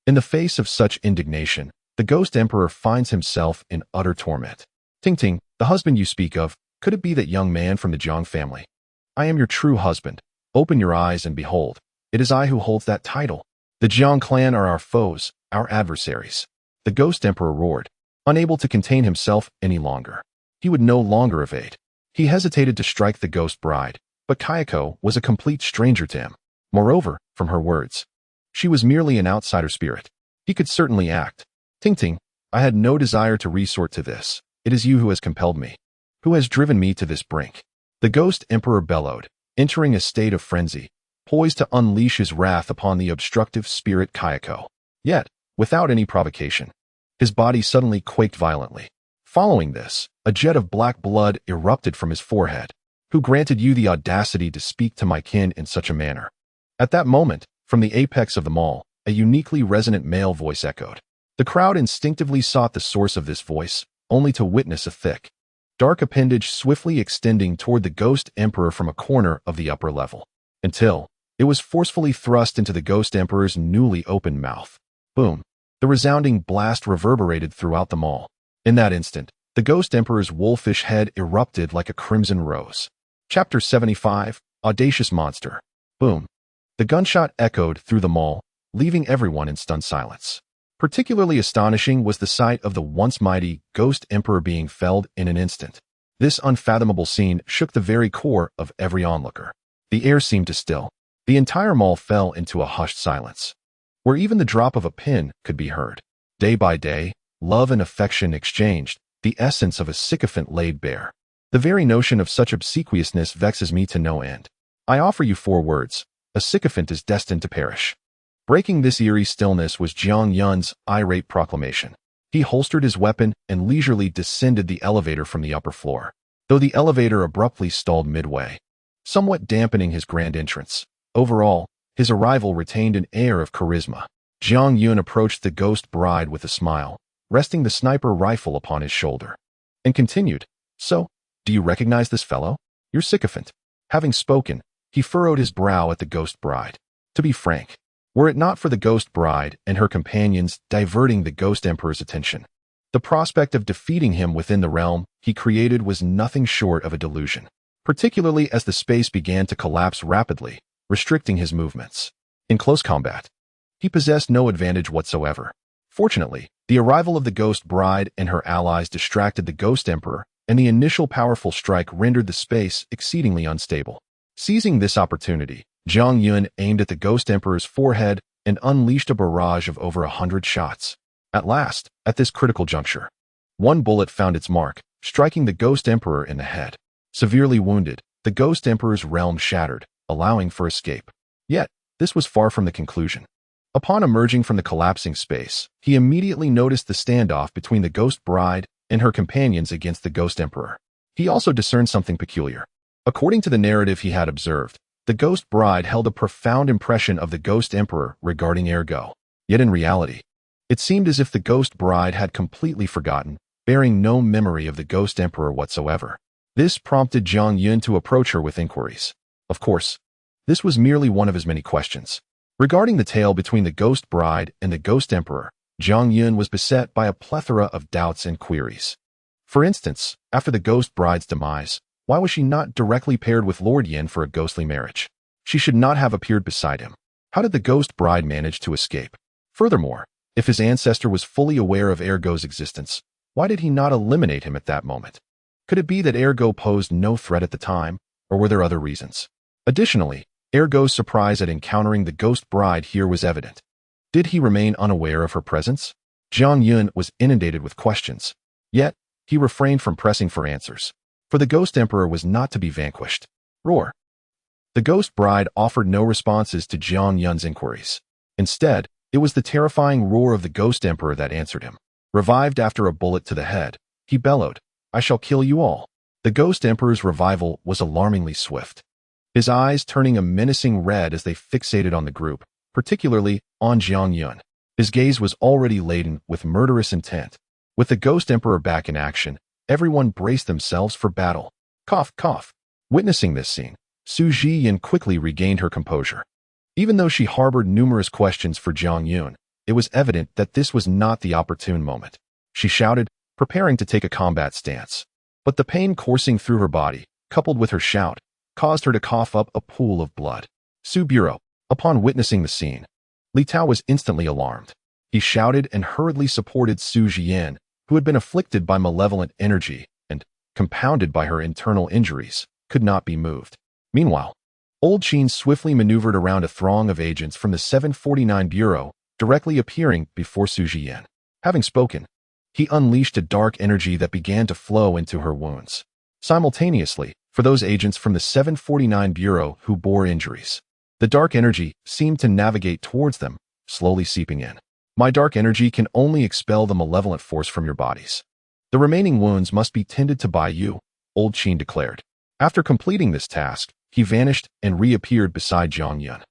In the face of such indignation, the Ghost Emperor finds himself in utter torment. Ting Ting, the husband you speak of, Could it be that young man from the Jiang family? I am your true husband. Open your eyes and behold, it is I who holds that title. The Jiang clan are our foes, our adversaries. The Ghost Emperor roared, unable to contain himself any longer. He would no longer evade. He hesitated to strike the ghost bride, but Kayako was a complete stranger to him. Moreover, from her words, she was merely an outsider spirit. He could certainly act. Ting Ting, I had no desire to resort to this. It is you who has compelled me, who has driven me to this brink. The Ghost Emperor bellowed, entering a state of frenzy, poised to unleash his wrath upon the obstructive spirit Kayako. Yet, without any provocation, his body suddenly quaked violently. Following this, a jet of black blood erupted from his forehead. Who granted you the audacity to speak to my kin in such a manner? At that moment, from the apex of the mall, a uniquely resonant male voice echoed. The crowd instinctively sought the source of this voice, only to witness a thick, dark appendage swiftly extending toward the Ghost Emperor from a corner of the upper level, until it was forcefully thrust into the Ghost Emperor's newly opened mouth. Boom! The resounding blast reverberated throughout the mall. In that instant, the Ghost Emperor's wolfish head erupted like a crimson rose. Chapter 75, Audacious Monster. Boom! The gunshot echoed through the mall, leaving everyone in stunned silence. Particularly astonishing was the sight of the once mighty Ghost Emperor being felled in an instant. This unfathomable scene shook the very core of every onlooker. The air seemed to still. The entire mall fell into a hushed silence, where even the drop of a pin could be heard. Day by day, love and affection exchanged, the essence of a sycophant laid bare. The very notion of such obsequiousness vexes me to no end. I offer you 4 words. A sycophant is destined to perish. Breaking this eerie stillness was Jiang Yun's irate proclamation. He holstered his weapon and leisurely descended the elevator from the upper floor, though the elevator abruptly stalled midway, somewhat dampening his grand entrance. Overall, his arrival retained an air of charisma. Jiang Yun approached the ghost bride with a smile, resting the sniper rifle upon his shoulder, and continued, So, do you recognize this fellow? Your sycophant. Having spoken, he furrowed his brow at the ghost bride. To be frank, were it not for the ghost bride and her companions diverting the Ghost Emperor's attention, the prospect of defeating him within the realm he created was nothing short of a delusion, particularly as the space began to collapse rapidly, restricting his movements. In close combat, he possessed no advantage whatsoever. Fortunately, the arrival of the ghost bride and her allies distracted the Ghost Emperor, and the initial powerful strike rendered the space exceedingly unstable. Seizing this opportunity, Jiang Yun aimed at the Ghost Emperor's forehead and unleashed a barrage of over 100 shots. At last, at this critical juncture, one bullet found its mark, striking the Ghost Emperor in the head. Severely wounded, the Ghost Emperor's realm shattered, allowing for escape. Yet, this was far from the conclusion. Upon emerging from the collapsing space, he immediately noticed the standoff between the Ghost Bride and her companions against the Ghost Emperor. He also discerned something peculiar. According to the narrative he had observed, the Ghost Bride held a profound impression of the Ghost Emperor regarding Ergo. Yet in reality, it seemed as if the Ghost Bride had completely forgotten, bearing no memory of the Ghost Emperor whatsoever. This prompted Jiang Yun to approach her with inquiries. Of course, this was merely one of his many questions. Regarding the tale between the Ghost Bride and the Ghost Emperor, Jiang Yun was beset by a plethora of doubts and queries. For instance, after the Ghost Bride's demise, why was she not directly paired with Lord Yin for a ghostly marriage? She should not have appeared beside him. How did the Ghost Bride manage to escape? Furthermore, if his ancestor was fully aware of Ergo's existence, why did he not eliminate him at that moment? Could it be that Ergo posed no threat at the time, or were there other reasons? Additionally, Ergo's surprise at encountering the Ghost Bride here was evident. Did he remain unaware of her presence? Jiang Yun was inundated with questions. Yet, he refrained from pressing for answers, for the Ghost Emperor was not to be vanquished. Roar! The Ghost Bride offered no responses to Jiang Yun's inquiries. Instead, it was the terrifying roar of the Ghost Emperor that answered him. Revived after a bullet to the head, he bellowed, I shall kill you all. The Ghost Emperor's revival was alarmingly swift, his eyes turning a menacing red as they fixated on the group, particularly on Jiang Yun. His gaze was already laden with murderous intent. With the Ghost Emperor back in action, everyone braced themselves for battle. Cough, cough. Witnessing this scene, Su Jiyin quickly regained her composure. Even though she harbored numerous questions for Jiang Yun, it was evident that this was not the opportune moment. She shouted, preparing to take a combat stance. But the pain coursing through her body, coupled with her shout, caused her to cough up a pool of blood. Su Bureau. Upon witnessing the scene, Li Tao was instantly alarmed. He shouted and hurriedly supported Su Jian, who had been afflicted by malevolent energy and, compounded by her internal injuries, could not be moved. Meanwhile, Old Qin swiftly maneuvered around a throng of agents from the 749 Bureau, directly appearing before Su Jian. Having spoken, he unleashed a dark energy that began to flow into her wounds. Simultaneously, for those agents from the 749 Bureau who bore injuries, the dark energy seemed to navigate towards them, slowly seeping in. My dark energy can only expel the malevolent force from your bodies. The remaining wounds must be tended to by you, Old Qin declared. After completing this task, he vanished and reappeared beside Jiang Yun.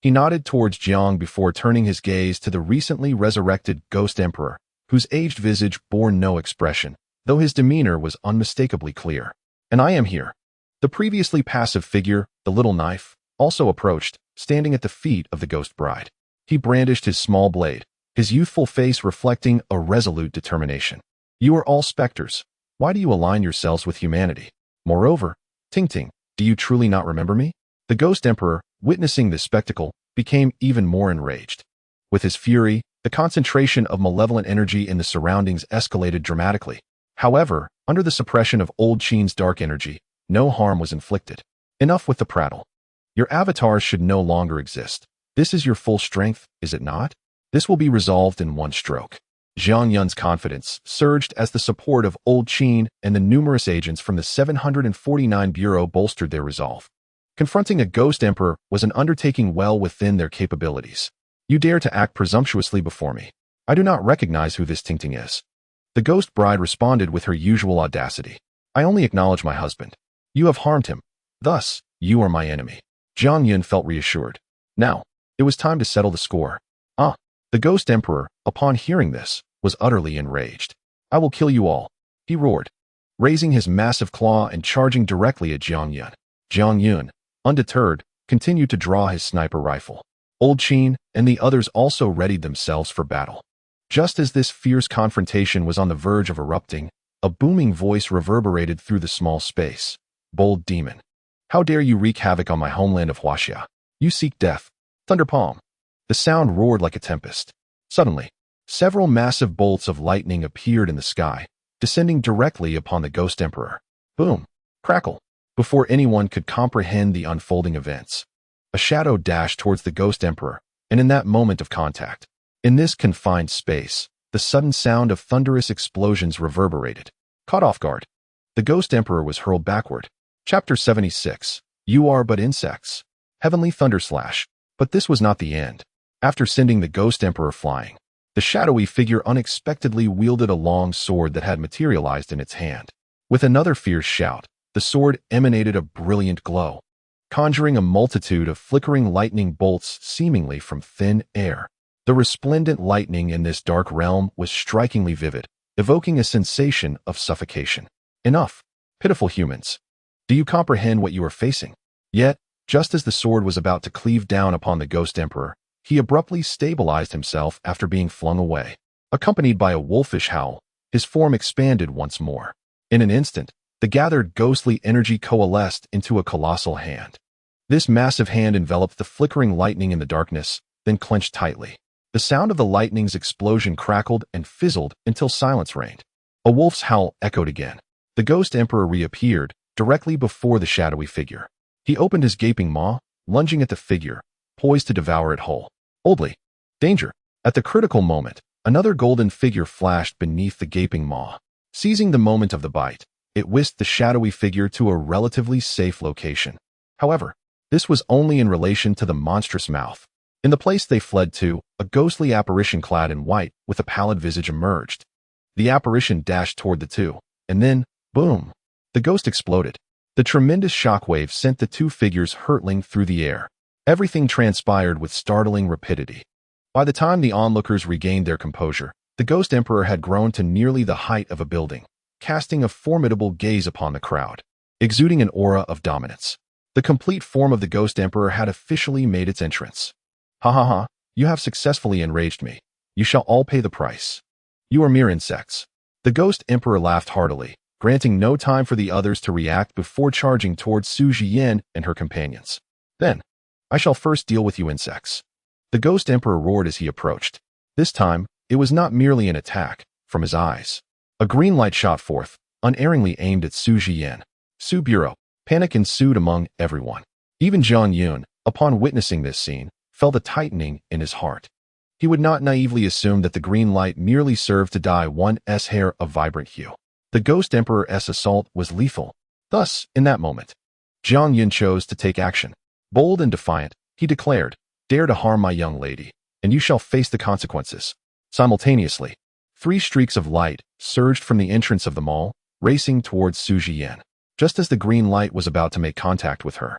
He nodded towards Jiang before turning his gaze to the recently resurrected Ghost Emperor, whose aged visage bore no expression, though his demeanor was unmistakably clear. And I am here. The previously passive figure, the little knife, also approached, standing at the feet of the ghost bride. He brandished his small blade, his youthful face reflecting a resolute determination. You are all specters. Why do you align yourselves with humanity? Moreover, Ting Ting, do you truly not remember me? The Ghost Emperor, witnessing this spectacle, became even more enraged. With his fury, the concentration of malevolent energy in the surroundings escalated dramatically. However, under the suppression of Old Qin's dark energy, no harm was inflicted. Enough with the prattle. Your avatars should no longer exist. This is your full strength, is it not? This will be resolved in one stroke. Jiang Yun's confidence surged as the support of Old Qin and the numerous agents from the 749 Bureau bolstered their resolve. Confronting a Ghost Emperor was an undertaking well within their capabilities. You dare to act presumptuously before me. I do not recognize who this Ting Ting is. The Ghost Bride responded with her usual audacity. I only acknowledge my husband. You have harmed him. Thus, you are my enemy. Jiang Yun felt reassured. Now, it was time to settle the score. The Ghost Emperor, upon hearing this, was utterly enraged. I will kill you all, he roared, raising his massive claw and charging directly at Jiang Yun. Jiang Yun, undeterred, continued to draw his sniper rifle. Old Qin and the others also readied themselves for battle. Just as this fierce confrontation was on the verge of erupting, a booming voice reverberated through the small space. Bold demon. How dare you wreak havoc on my homeland of Huaxia? You seek death. Thunder Palm. The sound roared like a tempest. Suddenly, several massive bolts of lightning appeared in the sky, descending directly upon the Ghost Emperor. Boom. Crackle. Before anyone could comprehend the unfolding events, a shadow dashed towards the Ghost Emperor, and in that moment of contact, in this confined space, the sudden sound of thunderous explosions reverberated. Caught off guard, the Ghost Emperor was hurled backward. Chapter 76. You are but insects. Heavenly Thunderslash. But this was not the end. After sending the Ghost Emperor flying, the shadowy figure unexpectedly wielded a long sword that had materialized in its hand. With another fierce shout, the sword emanated a brilliant glow, conjuring a multitude of flickering lightning bolts seemingly from thin air. The resplendent lightning in this dark realm was strikingly vivid, evoking a sensation of suffocation. Enough, pitiful humans. Do you comprehend what you are facing? Yet, just as the sword was about to cleave down upon the Ghost Emperor, he abruptly stabilized himself after being flung away. Accompanied by a wolfish howl, his form expanded once more. In an instant, the gathered ghostly energy coalesced into a colossal hand. This massive hand enveloped the flickering lightning in the darkness, then clenched tightly. The sound of the lightning's explosion crackled and fizzled until silence reigned. A wolf's howl echoed again. The Ghost Emperor reappeared, directly before the shadowy figure. He opened his gaping maw, lunging at the figure, poised to devour it whole. Boldly. Danger. At the critical moment, another golden figure flashed beneath the gaping maw. Seizing the moment of the bite, it whisked the shadowy figure to a relatively safe location. However, this was only in relation to the monstrous mouth. In the place they fled to, a ghostly apparition clad in white with a pallid visage emerged. The apparition dashed toward the two, and then, boom, the ghost exploded. The tremendous shockwave sent the two figures hurtling through the air. Everything transpired with startling rapidity. By the time the onlookers regained their composure, the Ghost Emperor had grown to nearly the height of a building, casting a formidable gaze upon the crowd, exuding an aura of dominance. The complete form of the Ghost Emperor had officially made its entrance. Ha ha ha, you have successfully enraged me. You shall all pay the price. You are mere insects. The Ghost Emperor laughed heartily, granting no time for the others to react before charging towards Su Jian and her companions. Then, I shall first deal with you insects. The Ghost Emperor roared as he approached. This time, it was not merely an attack. From his eyes, a green light shot forth, unerringly aimed at Su Jian. Su Bureau. Panic ensued among everyone. Even Zhang Yun, upon witnessing this scene, felt a tightening in his heart. He would not naively assume that the green light merely served to dye one's hair a vibrant hue. The Ghost Emperor's assault was lethal. Thus, in that moment, Zhang Yun chose to take action. Bold and defiant, he declared, "Dare to harm my young lady, and you shall face the consequences." Simultaneously, 3 streaks of light surged from the entrance of the mall, racing towards Su Jian. Just as the green light was about to make contact with her,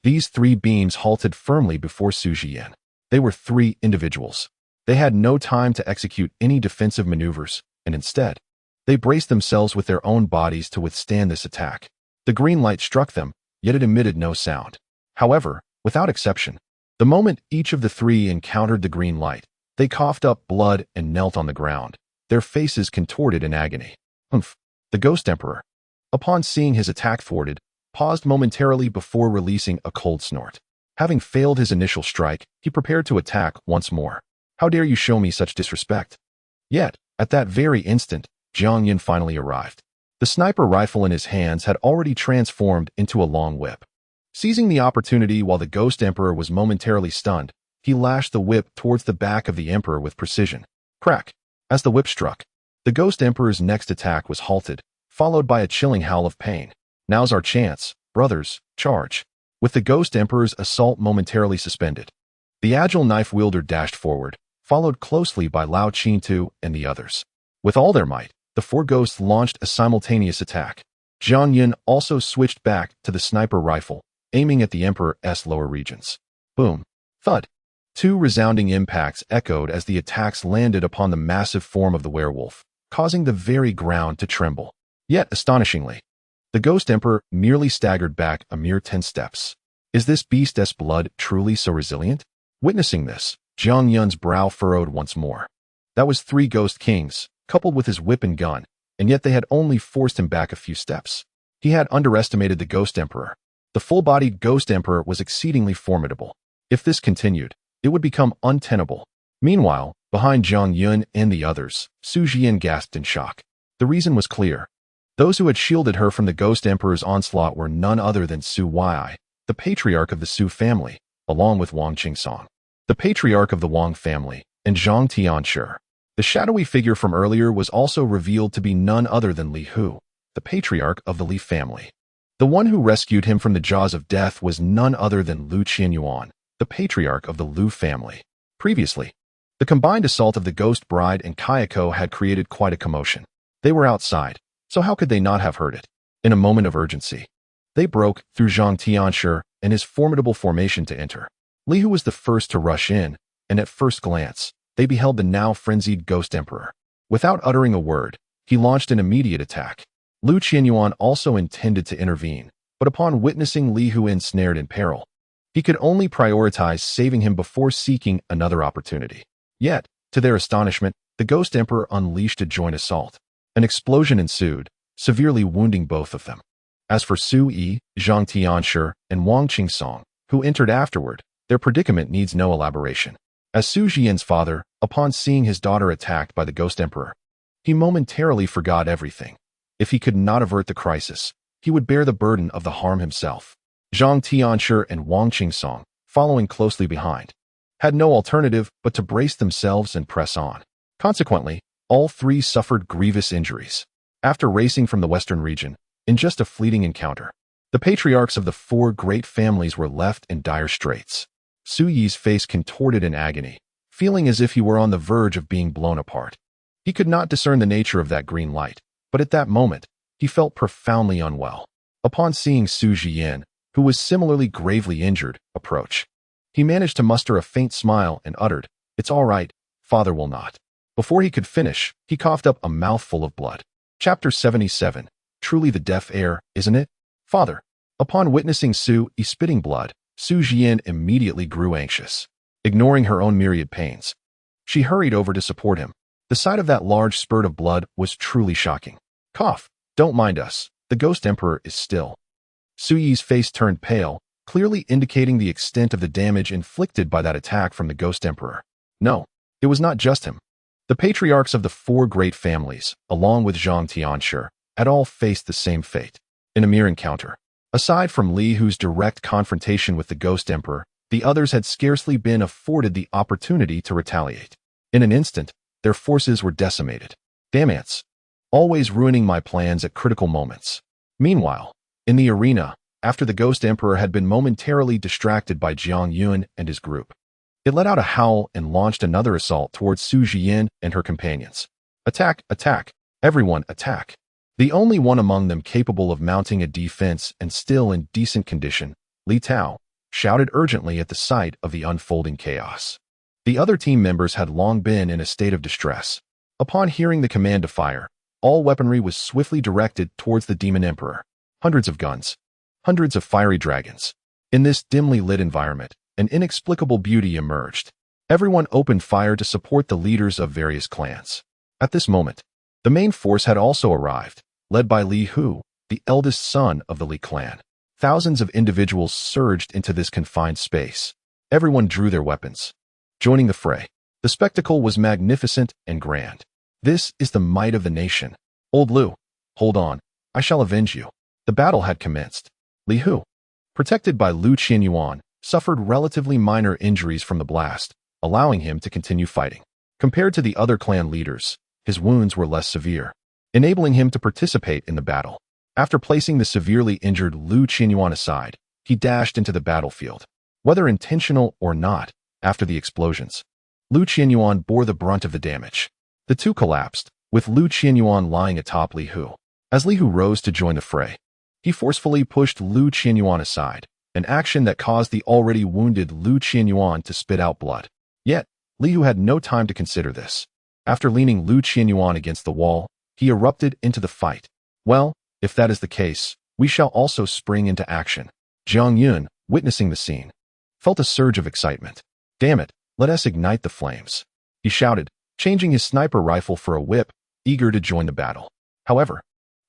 these 3 beams halted firmly before Su Jian. They were 3 individuals. They had no time to execute any defensive maneuvers, and instead, they braced themselves with their own bodies to withstand this attack. The green light struck them, yet it emitted no sound. However, without exception, the moment each of the 3 encountered the green light, they coughed up blood and knelt on the ground, their faces contorted in agony. Humph! The Ghost Emperor, upon seeing his attack thwarted, paused momentarily before releasing a cold snort. Having failed his initial strike, he prepared to attack once more. "How dare you show me such disrespect?" Yet, at that very instant, Zhang Yun finally arrived. The sniper rifle in his hands had already transformed into a long whip. Seizing the opportunity while the Ghost Emperor was momentarily stunned, he lashed the whip towards the back of the Emperor with precision. Crack! As the whip struck, the Ghost Emperor's next attack was halted, followed by a chilling howl of pain. "Now's our chance, brothers, charge." With the Ghost Emperor's assault momentarily suspended, the agile knife-wielder dashed forward, followed closely by Lao Qingtu and the others. With all their might, the 4 ghosts launched a simultaneous attack. Zhang Yun also switched back to the sniper rifle, aiming at the Emperor's lower regions. Boom! Thud! 2 resounding impacts echoed as the attacks landed upon the massive form of the werewolf, causing the very ground to tremble. Yet, astonishingly, the Ghost Emperor merely staggered back a mere 10 steps. Is this beast's blood truly so resilient? Witnessing this, Zhang Yun's brow furrowed once more. That was 3 Ghost Kings, coupled with his whip and gun, and yet they had only forced him back a few steps. He had underestimated the Ghost Emperor. The full-bodied Ghost Emperor was exceedingly formidable. If this continued, it would become untenable. Meanwhile, behind Zhang Yun and the others, Su Jian gasped in shock. The reason was clear. Those who had shielded her from the Ghost Emperor's onslaught were none other than Su Wai, the patriarch of the Su family, along with Wang Qingsong, the patriarch of the Wang family, and Zhang Tianshi. The shadowy figure from earlier was also revealed to be none other than Li Hu, the patriarch of the Li family. The one who rescued him from the jaws of death was none other than Lu Qianyuan, the patriarch of the Lu family. Previously, the combined assault of the Ghost Bride and Kayako had created quite a commotion. They were outside, so how could they not have heard it? In a moment of urgency, they broke through Zhang Tianshi and his formidable formation to enter. Li Hu was the first to rush in, and at first glance, they beheld the now frenzied Ghost Emperor. Without uttering a word, he launched an immediate attack. Lu Qianyuan also intended to intervene, but upon witnessing Li Hu ensnared in peril, he could only prioritize saving him before seeking another opportunity. Yet, to their astonishment, the Ghost Emperor unleashed a joint assault. An explosion ensued, severely wounding both of them. As for Su Yi, Zhang Tianshi, and Wang Qingsong, who entered afterward, their predicament needs no elaboration. As Su Jian's father, upon seeing his daughter attacked by the Ghost Emperor, he momentarily forgot everything. If he could not avert the crisis, he would bear the burden of the harm himself. Zhang Tianshi and Wang Qingsong, following closely behind, had no alternative but to brace themselves and press on. Consequently, all 3 suffered grievous injuries. After racing from the western region, in just a fleeting encounter, the patriarchs of the 4 great families were left in dire straits. Su Yi's face contorted in agony, feeling as if he were on the verge of being blown apart. He could not discern the nature of that green light, but at that moment, he felt profoundly unwell. Upon seeing Su Jian, who was similarly gravely injured, approach, he managed to muster a faint smile and uttered, "It's all right, father will not." Before he could finish, he coughed up a mouthful of blood. Chapter 77. Truly the deaf air, isn't it? Father. Upon witnessing Su Yi spitting blood, Su Jian immediately grew anxious. Ignoring her own myriad pains, she hurried over to support him. The sight of that large spurt of blood was truly shocking. Cough. Don't mind us. The Ghost Emperor is still. Su Yi's face turned pale, clearly indicating the extent of the damage inflicted by that attack from the Ghost Emperor. No, it was not just him. The patriarchs of the four great families, along with Zhang Tianshi, had all faced the same fate. In a mere encounter. Aside from Li Hu's direct confrontation with the Ghost Emperor, the others had scarcely been afforded the opportunity to retaliate. In an instant, their forces were decimated. Damn ants. Always ruining my plans at critical moments. Meanwhile, in the arena, after the Ghost Emperor had been momentarily distracted by Jiang Yun and his group, it let out a howl and launched another assault towards Su Jian and her companions. Attack, attack, everyone attack. The only one among them capable of mounting a defense and still in decent condition, Li Tao, shouted urgently at the sight of the unfolding chaos. The other team members had long been in a state of distress. Upon hearing the command to fire, all weaponry was swiftly directed towards the Demon Emperor. Hundreds of guns. Hundreds of fiery dragons. In this dimly lit environment, an inexplicable beauty emerged. Everyone opened fire to support the leaders of various clans. At this moment, the main force had also arrived, led by Li Hu, the eldest son of the Li clan. Thousands of individuals surged into this confined space. Everyone drew their weapons, joining the fray. The spectacle was magnificent and grand. This is the might of the nation. Old Lu, hold on, I shall avenge you. The battle had commenced. Li Hu, protected by Lu Qianyuan, suffered relatively minor injuries from the blast, allowing him to continue fighting. Compared to the other clan leaders, his wounds were less severe, enabling him to participate in the battle. After placing the severely injured Lu Qianyuan aside, he dashed into the battlefield. Whether intentional or not, after the explosions, Lu Qianyuan bore the brunt of the damage. The two collapsed, with Lu Qianyuan lying atop Li Hu. As Li Hu rose to join the fray, he forcefully pushed Lu Qianyuan aside, an action that caused the already wounded Lu Qianyuan to spit out blood. Yet, Li Hu had no time to consider this. After leaning Lu Qianyuan against the wall, he erupted into the fight. Well, if that is the case, we shall also spring into action. Jiang Yun, witnessing the scene, felt a surge of excitement. Damn it, let us ignite the flames, he shouted, changing his sniper rifle for a whip, eager to join the battle. However,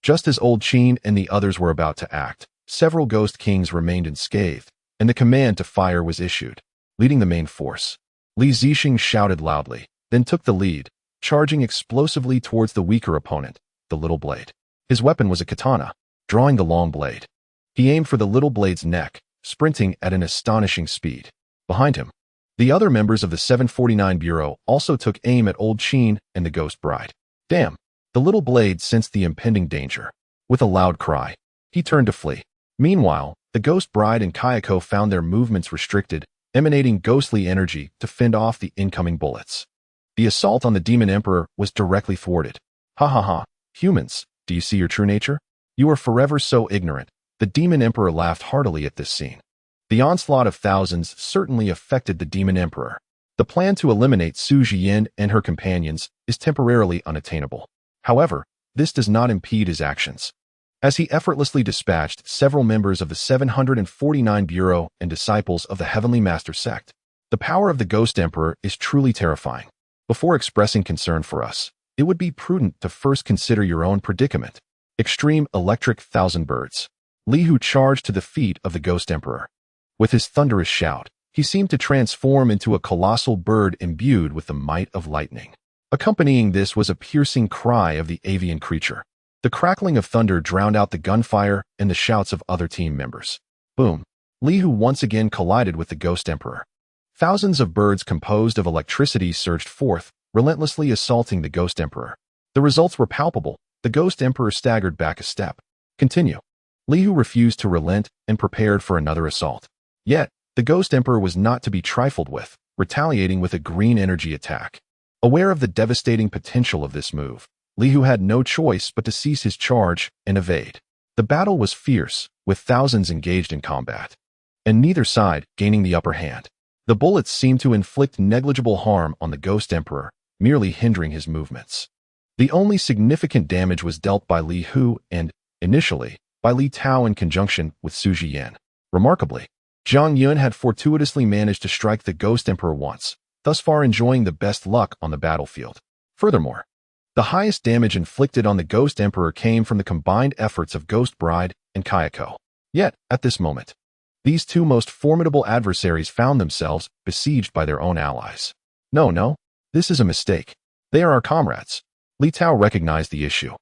just as Old Qin and the others were about to act, several Ghost Kings remained unscathed, and the command to fire was issued. Leading the main force, Li Zixing shouted loudly, then took the lead, charging explosively towards the weaker opponent, the little blade. His weapon was a katana, drawing the long blade. He aimed for the little blade's neck, sprinting at an astonishing speed. Behind him, the other members of the 749 Bureau also took aim at Old Qin and the Ghost Bride. Damn! The little blade sensed the impending danger. With a loud cry, he turned to flee. Meanwhile, the Ghost Bride and Kayako found their movements restricted, emanating ghostly energy to fend off the incoming bullets. The assault on the Demon Emperor was directly thwarted. Ha ha ha, humans, do you see your true nature? You are forever so ignorant. The Demon Emperor laughed heartily at this scene. The onslaught of thousands certainly affected the Demon Emperor. The plan to eliminate Su Jian and her companions is temporarily unattainable. However, this does not impede his actions. As he effortlessly dispatched several members of the 749 Bureau and disciples of the Heavenly Master sect, the power of the Ghost Emperor is truly terrifying. Before expressing concern for us, it would be prudent to first consider your own predicament. Extreme Electric Thousand Birds. Li Hu charged to the feet of the Ghost Emperor. With his thunderous shout, he seemed to transform into a colossal bird imbued with the might of lightning. Accompanying this was a piercing cry of the avian creature. The crackling of thunder drowned out the gunfire and the shouts of other team members. Boom! Li Hu once again collided with the Ghost Emperor. Thousands of birds composed of electricity surged forth, relentlessly assaulting the Ghost Emperor. The results were palpable. The Ghost Emperor staggered back a step. Continue. Li Hu refused to relent and prepared for another assault. Yet, the Ghost Emperor was not to be trifled with, retaliating with a green energy attack. Aware of the devastating potential of this move, Li Hu had no choice but to cease his charge and evade. The battle was fierce, with thousands engaged in combat, and neither side gaining the upper hand. The bullets seemed to inflict negligible harm on the Ghost Emperor, merely hindering his movements. The only significant damage was dealt by Li Hu and, initially, by Li Tao in conjunction with Su Jian. Remarkably, Jiang Yun had fortuitously managed to strike the Ghost Emperor once, thus far enjoying the best luck on the battlefield. Furthermore, The highest damage inflicted on the Ghost Emperor came from the combined efforts of Ghost Bride and Kayako. Yet, at this moment, these two most formidable adversaries found themselves besieged by their own allies. No, this is a mistake. They are our comrades. Li Tao recognized the issue,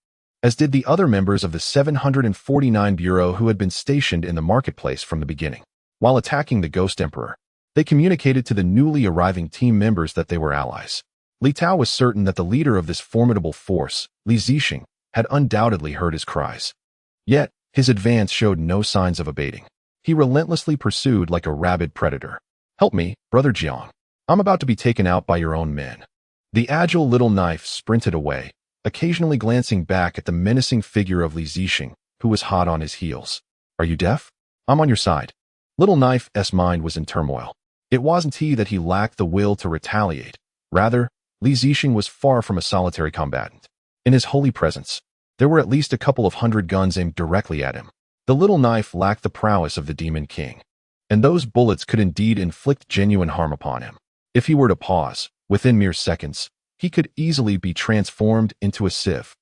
as did the other members of the 749 Bureau who had been stationed in the marketplace from the beginning. While attacking the Ghost Emperor, they communicated to the newly arriving team members that they were allies. Li Tao was certain that the leader of this formidable force, Li Zixing, had undoubtedly heard his cries. Yet, his advance showed no signs of abating. He relentlessly pursued like a rabid predator. "Help me, Brother Jiang. I'm about to be taken out by your own men." The agile little knife sprinted away, occasionally glancing back at the menacing figure of Li Zixing, who was hot on his heels. "Are you deaf? I'm on your side." Little Knife's mind was in turmoil. It wasn't that he lacked the will to retaliate. Rather, Li Zixing was far from a solitary combatant. In his holy presence, there were at least a couple of hundred guns aimed directly at him. The little knife lacked the prowess of the Demon King, and those bullets could indeed inflict genuine harm upon him. If he were to pause, within mere seconds, he could easily be transformed into a sieve.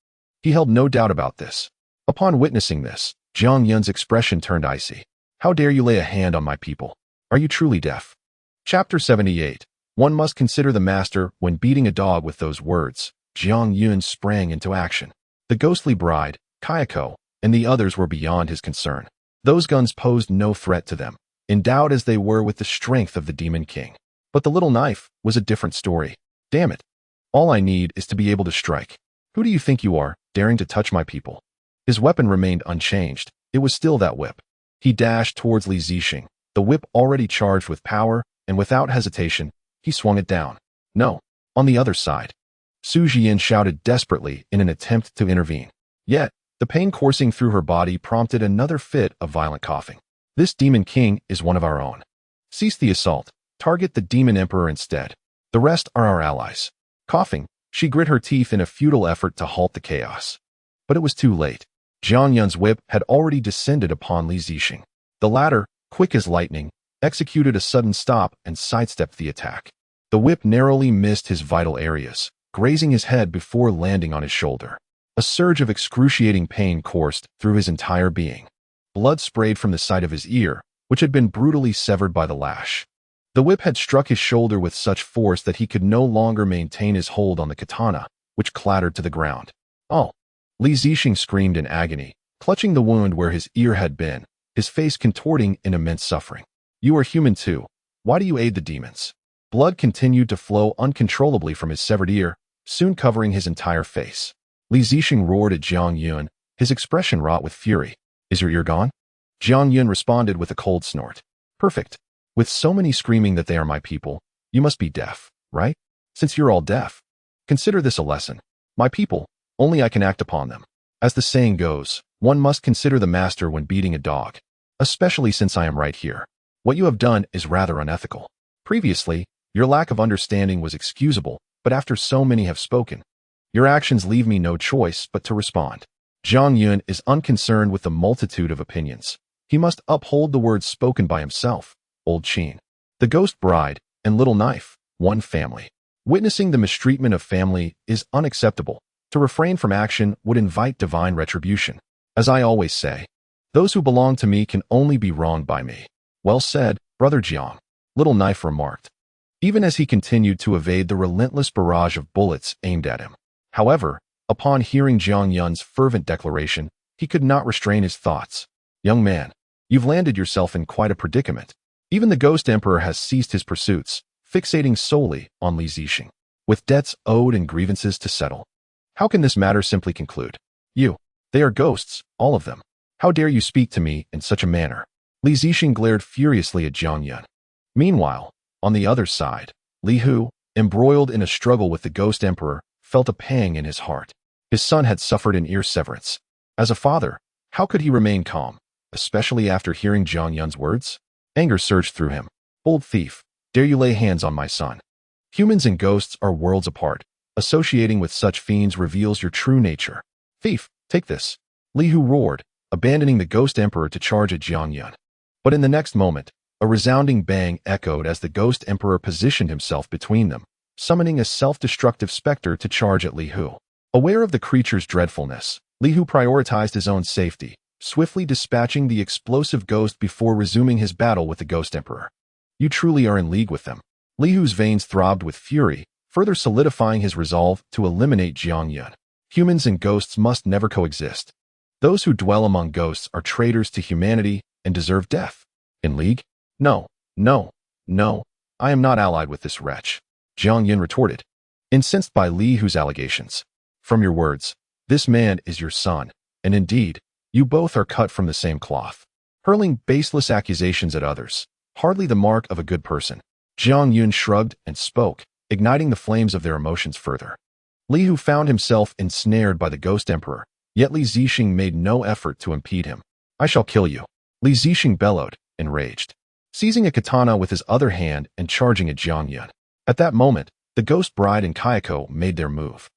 He held no doubt about this. Upon witnessing this, Jiang Yun's expression turned icy. "How dare you lay a hand on my people? Are you truly deaf?" Chapter 78. One must consider the master when beating a dog. With those words, Jiang Yun sprang into action. The ghostly bride, Kayako, and the others were beyond his concern. Those guns posed no threat to them, endowed as they were with the strength of the Demon King. But the little knife was a different story. "Damn it. All I need is to be able to strike. Who do you think you are, daring to touch my people?" His weapon remained unchanged. It was still that whip. He dashed towards Li Zixing, the whip already charged with power, and without hesitation, he swung it down. "No, on the other side." Su Jian shouted desperately in an attempt to intervene. Yet, the pain coursing through her body prompted another fit of violent coughing. "This Demon King is one of our own. Cease the assault. Target the Demon Emperor instead. The rest are our allies." Coughing, she grit her teeth in a futile effort to halt the chaos. But it was too late. Jiang Yun's whip had already descended upon Li Zixing. The latter, quick as lightning, executed a sudden stop and sidestepped the attack. The whip narrowly missed his vital areas, grazing his head before landing on his shoulder. A surge of excruciating pain coursed through his entire being. Blood sprayed from the side of his ear, which had been brutally severed by the lash. The whip had struck his shoulder with such force that he could no longer maintain his hold on the katana, which clattered to the ground. "Oh!" Li Zixing screamed in agony, clutching the wound where his ear had been, his face contorting in immense suffering. "You are human too. Why do you aid the demons?" Blood continued to flow uncontrollably from his severed ear, soon covering his entire face. Li Zixing roared at Jiang Yun, his expression wrought with fury. "Is your ear gone?" Jiang Yun responded with a cold snort. "Perfect. With so many screaming that they are my people, you must be deaf, right? Since you're all deaf, consider this a lesson. My people, only I can act upon them. As the saying goes, one must consider the master when beating a dog, especially since I am right here. What you have done is rather unethical. Previously, your lack of understanding was excusable, but after so many have spoken, your actions leave me no choice but to respond." Jiang Yun is unconcerned with the multitude of opinions. He must uphold the words spoken by himself, Old Qin, the Ghost Bride, and Little Knife, one family. Witnessing the mistreatment of family is unacceptable. To refrain from action would invite divine retribution. As I always say, those who belong to me can only be wronged by me. "Well said, Brother Jiang," Little Knife remarked, even as he continued to evade the relentless barrage of bullets aimed at him. However, upon hearing Jiang Yun's fervent declaration, he could not restrain his thoughts. "Young man, you've landed yourself in quite a predicament. Even the Ghost Emperor has ceased his pursuits, fixating solely on Li Zixing, with debts owed and grievances to settle. How can this matter simply conclude? They are ghosts, all of them. How dare you speak to me in such a manner?" Li Zixing glared furiously at Jiang Yun. Meanwhile, on the other side, Li Hu, embroiled in a struggle with the Ghost Emperor, felt a pang in his heart. His son had suffered an ear severance. As a father, how could he remain calm, especially after hearing Jiang Yun's words? Anger surged through him. "Old thief, dare you lay hands on my son?" Humans and ghosts are worlds apart. Associating with such fiends reveals your true nature. "Thief, take this!" Li Hu roared, abandoning the Ghost Emperor to charge at Jiang Yun. But in the next moment, a resounding bang echoed as the Ghost Emperor positioned himself between them, summoning a self-destructive specter to charge at Li Hu. Aware of the creature's dreadfulness, Li Hu prioritized his own safety, swiftly dispatching the explosive ghost before resuming his battle with the Ghost Emperor. You truly are in league with them. Li Hu's veins throbbed with fury, further solidifying his resolve to eliminate Jiang Yun. Humans and ghosts must never coexist. Those who dwell among ghosts are traitors to humanity and deserve death. In league? No, no, no. I am not allied with this wretch, Jiang Yun retorted, incensed by Li Hu's allegations. From your words, this man is your son, and indeed, you both are cut from the same cloth. Hurling baseless accusations at others, hardly the mark of a good person. Jiang Yun shrugged and spoke, igniting the flames of their emotions further. Li Hu found himself ensnared by the Ghost Emperor, yet Li Zixing made no effort to impede him. I shall kill you, Li Zixing bellowed, enraged, seizing a katana with his other hand and charging at Jiang Yun. At that moment, the Ghost Bride and Kayako made their move.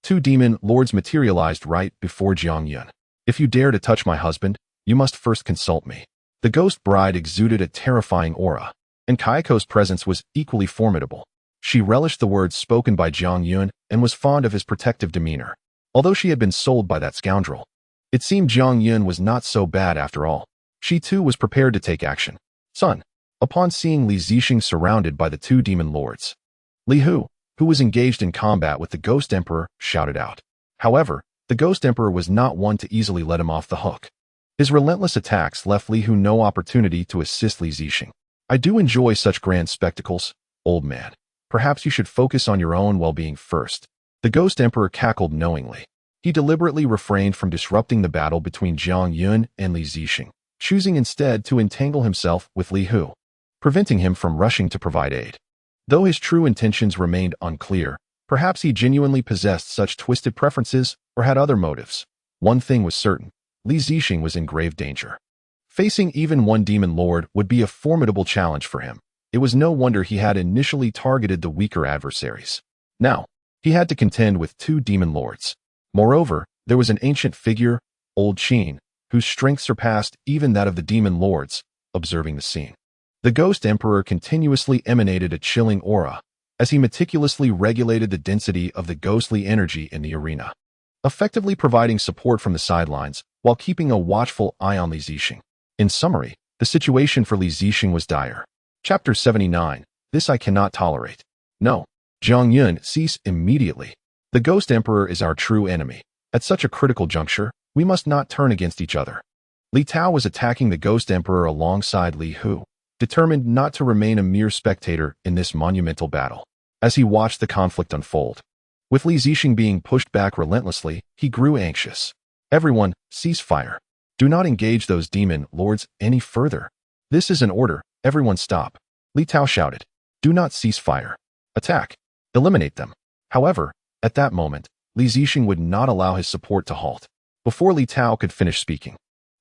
Two demon lords materialized right before Jiang Yun. If you dare to touch my husband, you must first consult me. The Ghost Bride exuded a terrifying aura, and Kayako's presence was equally formidable. She relished the words spoken by Jiang Yun and was fond of his protective demeanor. Although she had been sold by that scoundrel, it seemed Jiang Yun was not so bad after all. She too was prepared to take action. Son, upon seeing Li Zixing surrounded by the two demon lords, Li Hu, who was engaged in combat with the Ghost Emperor, shouted out. However, the Ghost Emperor was not one to easily let him off the hook. His relentless attacks left Li Hu no opportunity to assist Li Zixing. I do enjoy such grand spectacles, old man. Perhaps you should focus on your own well-being first. The Ghost Emperor cackled knowingly. He deliberately refrained from disrupting the battle between Jiang Yun and Li Zixing, choosing instead to entangle himself with Li Hu, preventing him from rushing to provide aid. Though his true intentions remained unclear, perhaps he genuinely possessed such twisted preferences or had other motives. One thing was certain, Li Zixing was in grave danger. Facing even one demon lord would be a formidable challenge for him. It was no wonder he had initially targeted the weaker adversaries. Now, he had to contend with two demon lords. Moreover, there was an ancient figure, Old Qin, whose strength surpassed even that of the demon lords, observing the scene. The Ghost Emperor continuously emanated a chilling aura, as he meticulously regulated the density of the ghostly energy in the arena, effectively providing support from the sidelines while keeping a watchful eye on Li Zixing. In summary, the situation for Li Zixing was dire. Chapter 79, This I Cannot Tolerate. No, Jiang Yun, cease immediately. The Ghost Emperor is our true enemy. At such a critical juncture, we must not turn against each other. Li Tao was attacking the Ghost Emperor alongside Li Hu, determined not to remain a mere spectator in this monumental battle. As he watched the conflict unfold, with Li Zixing being pushed back relentlessly, he grew anxious. Everyone, cease fire. Do not engage those demon lords any further. This is an order. Everyone stop. Li Tao shouted. Do not cease fire. Attack. Eliminate them. However, at that moment, Li Zixing would not allow his support to halt. Before Li Tao could finish speaking,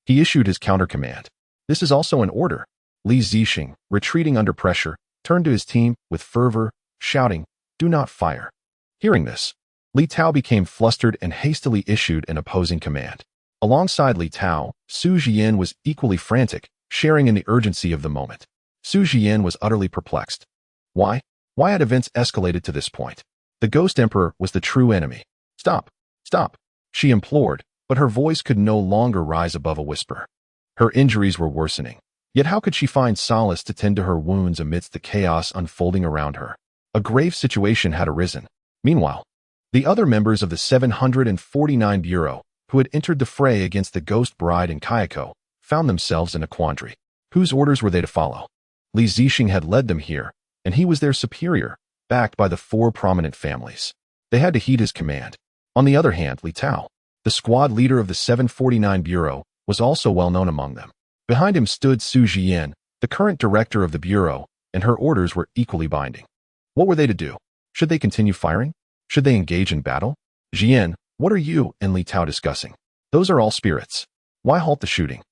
he issued his counter-command. This is also an order. Li Zixing, retreating under pressure, turned to his team with fervor, shouting, Do not fire. Hearing this, Li Tao became flustered and hastily issued an opposing command. Alongside Li Tao, Su Jian was equally frantic, sharing in the urgency of the moment. Su Jian was utterly perplexed. Why? Why had events escalated to this point? The Ghost Emperor was the true enemy. Stop! Stop! She implored, but her voice could no longer rise above a whisper. Her injuries were worsening. Yet how could she find solace to tend to her wounds amidst the chaos unfolding around her? A grave situation had arisen. Meanwhile, the other members of the 749 Bureau, who had entered the fray against the Ghost Bride and Kayako, found themselves in a quandary. Whose orders were they to follow? Li Zixing had led them here, and he was their superior, backed by the four prominent families. They had to heed his command. On the other hand, Li Tao, the squad leader of the 749 Bureau, was also well known among them. Behind him stood Su Jian, the current director of the Bureau, and her orders were equally binding. What were they to do? Should they continue firing? Should they engage in battle? Jian, what are you and Li Tao discussing? Those are all spirits. Why halt the shooting?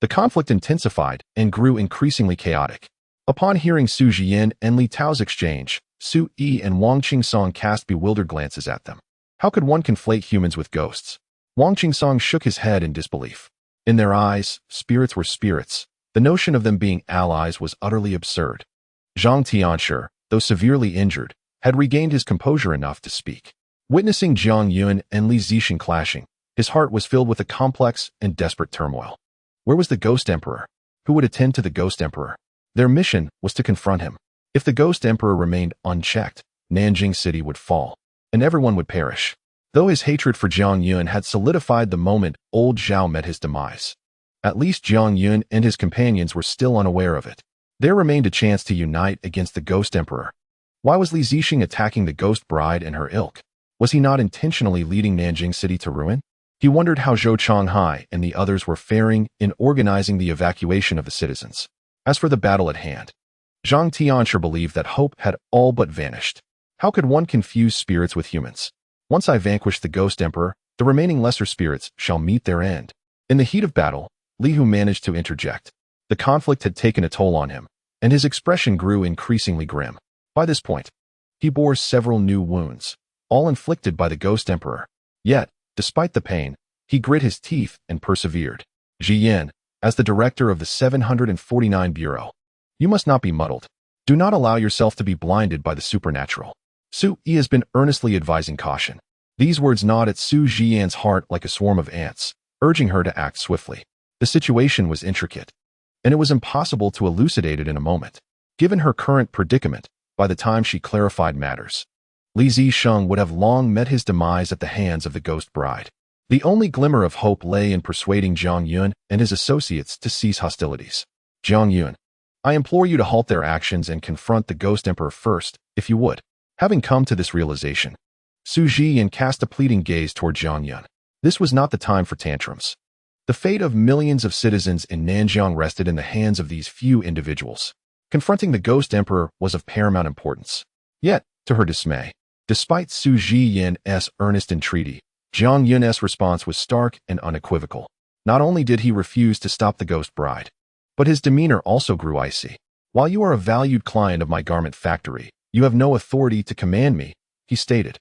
The conflict intensified and grew increasingly chaotic. Upon hearing Su Jian and Li Tao's exchange, Su Yi and Wang Qingsong cast bewildered glances at them. How could one conflate humans with ghosts? Wang Qingsong shook his head in disbelief. In their eyes, spirits were spirits. The notion of them being allies was utterly absurd. Zhang Tianshi, though severely injured, had regained his composure enough to speak. Witnessing Jiang Yun and Li Zixing clashing, his heart was filled with a complex and desperate turmoil. Where was the Ghost Emperor? Who would attend to the Ghost Emperor? Their mission was to confront him. If the Ghost Emperor remained unchecked, Nanjing City would fall, and everyone would perish. Though his hatred for Jiang Yun had solidified the moment old Zhao met his demise, at least Jiang Yun and his companions were still unaware of it. There remained a chance to unite against the Ghost Emperor. Why was Li Zixing attacking the Ghost Bride and her ilk? Was he not intentionally leading Nanjing City to ruin? He wondered how Zhou Changhai and the others were faring in organizing the evacuation of the citizens. As for the battle at hand, Zhang Tianshi believed that hope had all but vanished. How could one confuse spirits with humans? Once I vanquish the Ghost Emperor, the remaining lesser spirits shall meet their end. In the heat of battle, Li Hu managed to interject. The conflict had taken a toll on him, and his expression grew increasingly grim. By this point, he bore several new wounds, all inflicted by the Ghost Emperor. Yet, despite the pain, he grit his teeth and persevered. Ji Yan, as the director of the 749 Bureau, you must not be muddled. Do not allow yourself to be blinded by the supernatural. Su Yi has been earnestly advising caution. These words gnawed at Su Jian's heart like a swarm of ants, urging her to act swiftly. The situation was intricate, and it was impossible to elucidate it in a moment. Given her current predicament, by the time she clarified matters, Li Zixing would have long met his demise at the hands of the Ghost Bride. The only glimmer of hope lay in persuading Jiang Yun and his associates to cease hostilities. Jiang Yun, I implore you to halt their actions and confront the Ghost Emperor first, if you would. Having come to this realization, Su Jiyan cast a pleading gaze toward Jiang Yun. This was not the time for tantrums. The fate of millions of citizens in Nanjiang rested in the hands of these few individuals. Confronting the Ghost Emperor was of paramount importance. Yet, to her dismay, despite Su Jiyan's earnest entreaty, Jiang Yun's response was stark and unequivocal. Not only did he refuse to stop the Ghost Bride, but his demeanor also grew icy. While you are a valued client of my garment factory, you have no authority to command me, he stated.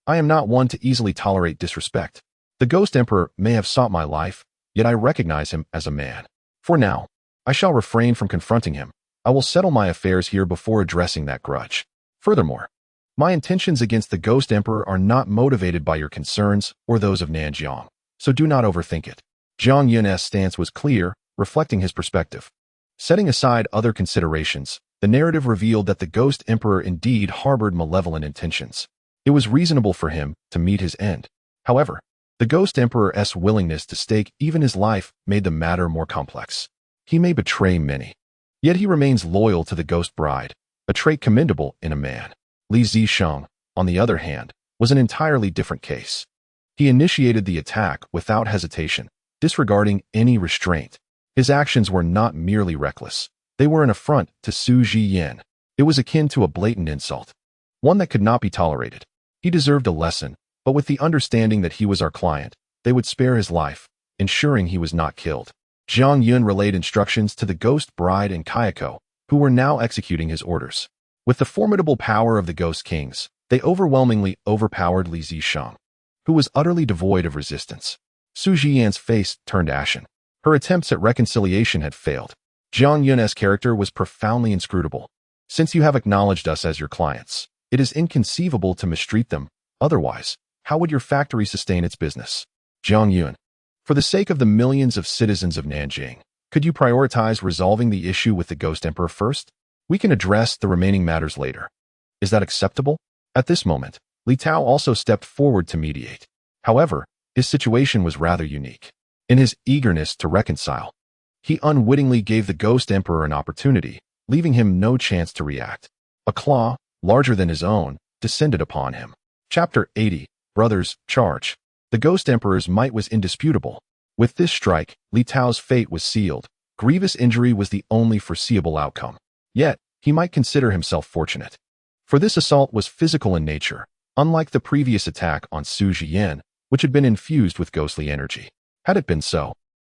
I am not one to easily tolerate disrespect. The Ghost Emperor may have sought my life, yet I recognize him as a man. For now, I shall refrain from confronting him. I will settle my affairs here before addressing that grudge. Furthermore, my intentions against the Ghost Emperor are not motivated by your concerns or those of Nanjiang, so do not overthink it. Jiang Yun's stance was clear, reflecting his perspective. Setting aside other considerations, the narrative revealed that the Ghost Emperor indeed harbored malevolent intentions. It was reasonable for him to meet his end. However, the Ghost Emperor's willingness to stake even his life made the matter more complex. He may betray many, yet he remains loyal to the Ghost Bride, a trait commendable in a man. Li Zixing, on the other hand, was an entirely different case. He initiated the attack without hesitation, disregarding any restraint. His actions were not merely reckless. They were an affront to Su Jiyan. It was akin to a blatant insult, one that could not be tolerated. He deserved a lesson, but with the understanding that he was our client, they would spare his life, ensuring he was not killed. Jiang Yun relayed instructions to the Ghost Bride and Kayako, who were now executing his orders. With the formidable power of the Ghost Kings, they overwhelmingly overpowered Li Zixing, who was utterly devoid of resistance. Su Jiyan's face turned ashen. Her attempts at reconciliation had failed. Jiang Yun's character was profoundly inscrutable. Since you have acknowledged us as your clients, it is inconceivable to mistreat them. Otherwise, how would your factory sustain its business? Jiang Yun, for the sake of the millions of citizens of Nanjing, could you prioritize resolving the issue with the Ghost Emperor first? We can address the remaining matters later. Is that acceptable? At this moment, Li Tao also stepped forward to mediate. However, his situation was rather unique. In his eagerness to reconcile, he unwittingly gave the Ghost Emperor an opportunity, leaving him no chance to react. A claw, larger than his own, descended upon him. Chapter 80, Brothers, Charge. The Ghost Emperor's might was indisputable. With this strike, Li Tao's fate was sealed. Grievous injury was the only foreseeable outcome. Yet, he might consider himself fortunate. For this assault was physical in nature, unlike the previous attack on Su Jiyan, which had been infused with ghostly energy. Had it been so,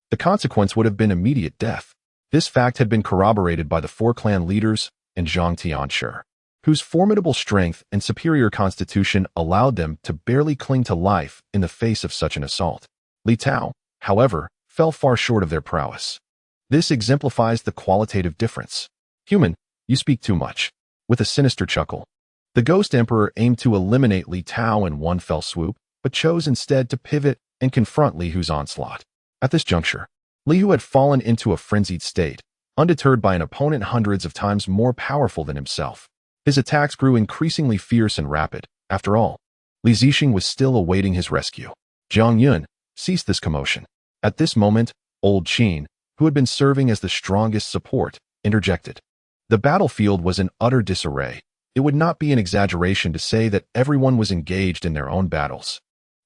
the consequence would have been immediate death. This fact had been corroborated by the four clan leaders and Zhang Tianshi, whose formidable strength and superior constitution allowed them to barely cling to life in the face of such an assault. Li Tao, however, fell far short of their prowess. This exemplifies the qualitative difference. Human, you speak too much. With a sinister chuckle, The Ghost Emperor aimed to eliminate Li Tao in one fell swoop, but chose instead to pivot and confront Li Hu's onslaught. At this juncture, Li Hu had fallen into a frenzied state, undeterred by an opponent hundreds of times more powerful than himself. His attacks grew increasingly fierce and rapid. After all, Li Zixing was still awaiting his rescue. Jiang Yun ceased this commotion. At this moment, Old Qin, who had been serving as the strongest support, interjected. The battlefield was in utter disarray. It would not be an exaggeration to say that everyone was engaged in their own battles.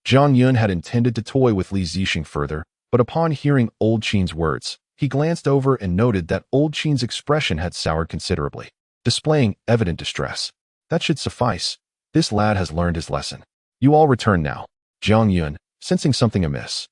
Jiang Yun had intended to toy with Li Zixing further, but upon hearing Old Qin's words, he glanced over and noted that Old Qin's expression had soured considerably, displaying evident distress. That should suffice. This lad has learned his lesson. You all return now. Jiang Yun, sensing something amiss,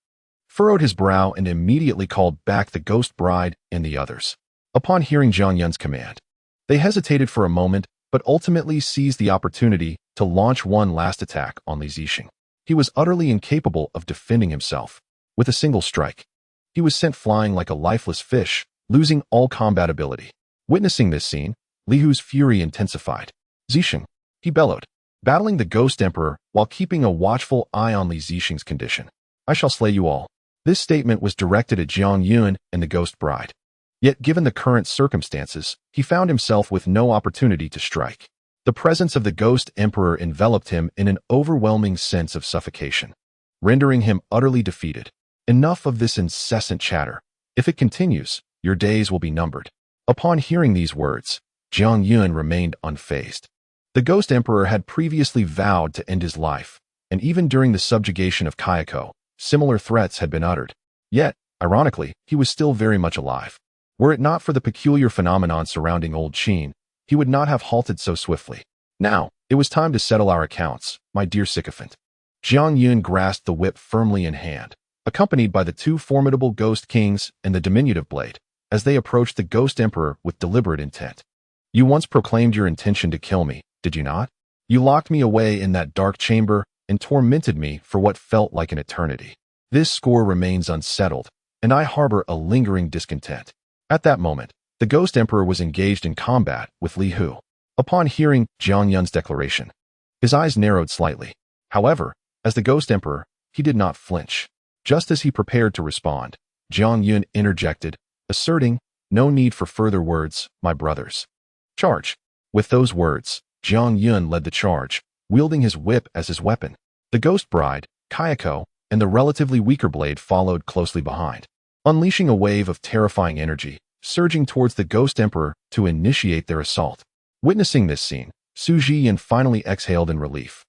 furrowed his brow and immediately called back the ghost bride and the others. Upon hearing Jiang Yun's command, they hesitated for a moment, but ultimately seized the opportunity to launch one last attack on Li Zixing. He was utterly incapable of defending himself. With a single strike, he was sent flying like a lifeless fish, losing all combat ability. Witnessing this scene, Li Hu's fury intensified. Zixing, he bellowed, battling the Ghost Emperor while keeping a watchful eye on Li Zixing's condition. I shall slay you all. This statement was directed at Jiang Yun and the Ghost Bride. Yet, given the current circumstances, he found himself with no opportunity to strike. The presence of the Ghost Emperor enveloped him in an overwhelming sense of suffocation, rendering him utterly defeated. Enough of this incessant chatter. If it continues, your days will be numbered. Upon hearing these words, Jiang Yun remained unfazed. The Ghost Emperor had previously vowed to end his life, and even during the subjugation of Kayako, similar threats had been uttered. Yet, ironically, he was still very much alive. Were it not for the peculiar phenomenon surrounding Old Qin, he would not have halted so swiftly. Now, it was time to settle our accounts, my dear sycophant. Jiang Yun grasped the whip firmly in hand, accompanied by the two formidable Ghost Kings and the diminutive blade, as they approached the Ghost Emperor with deliberate intent. You once proclaimed your intention to kill me, did you not? You locked me away in that dark chamber and tormented me for what felt like an eternity. This score remains unsettled, and I harbor a lingering discontent. At that moment, the Ghost Emperor was engaged in combat with Li Hu. Upon hearing Jiang Yun's declaration, his eyes narrowed slightly. However, as the Ghost Emperor, he did not flinch. Just as he prepared to respond, Jiang Yun interjected, asserting, no need for further words, my brothers. Charge. With those words, Jiang Yun led the charge, wielding his whip as his weapon. The Ghost Bride, Kayako, and the relatively weaker blade followed closely behind, unleashing a wave of terrifying energy, surging towards the Ghost Emperor to initiate their assault. Witnessing this scene, Su Jiyan finally exhaled in relief.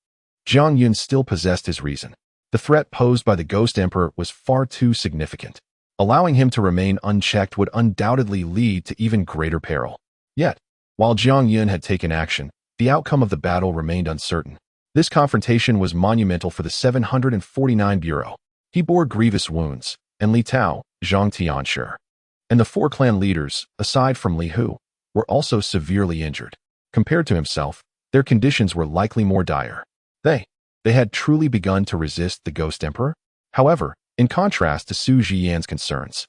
Jiang Yun still possessed his reason. The threat posed by the Ghost Emperor was far too significant. Allowing him to remain unchecked would undoubtedly lead to even greater peril. Yet, while Jiang Yun had taken action, the outcome of the battle remained uncertain. This confrontation was monumental for the 749 Bureau. He bore grievous wounds, and Li Tao, Zhang Tianshi, and the four clan leaders, aside from Li Hu, were also severely injured. Compared to himself, their conditions were likely more dire. They had truly begun to resist the Ghost Emperor. However, in contrast to Su Jiyan's concerns,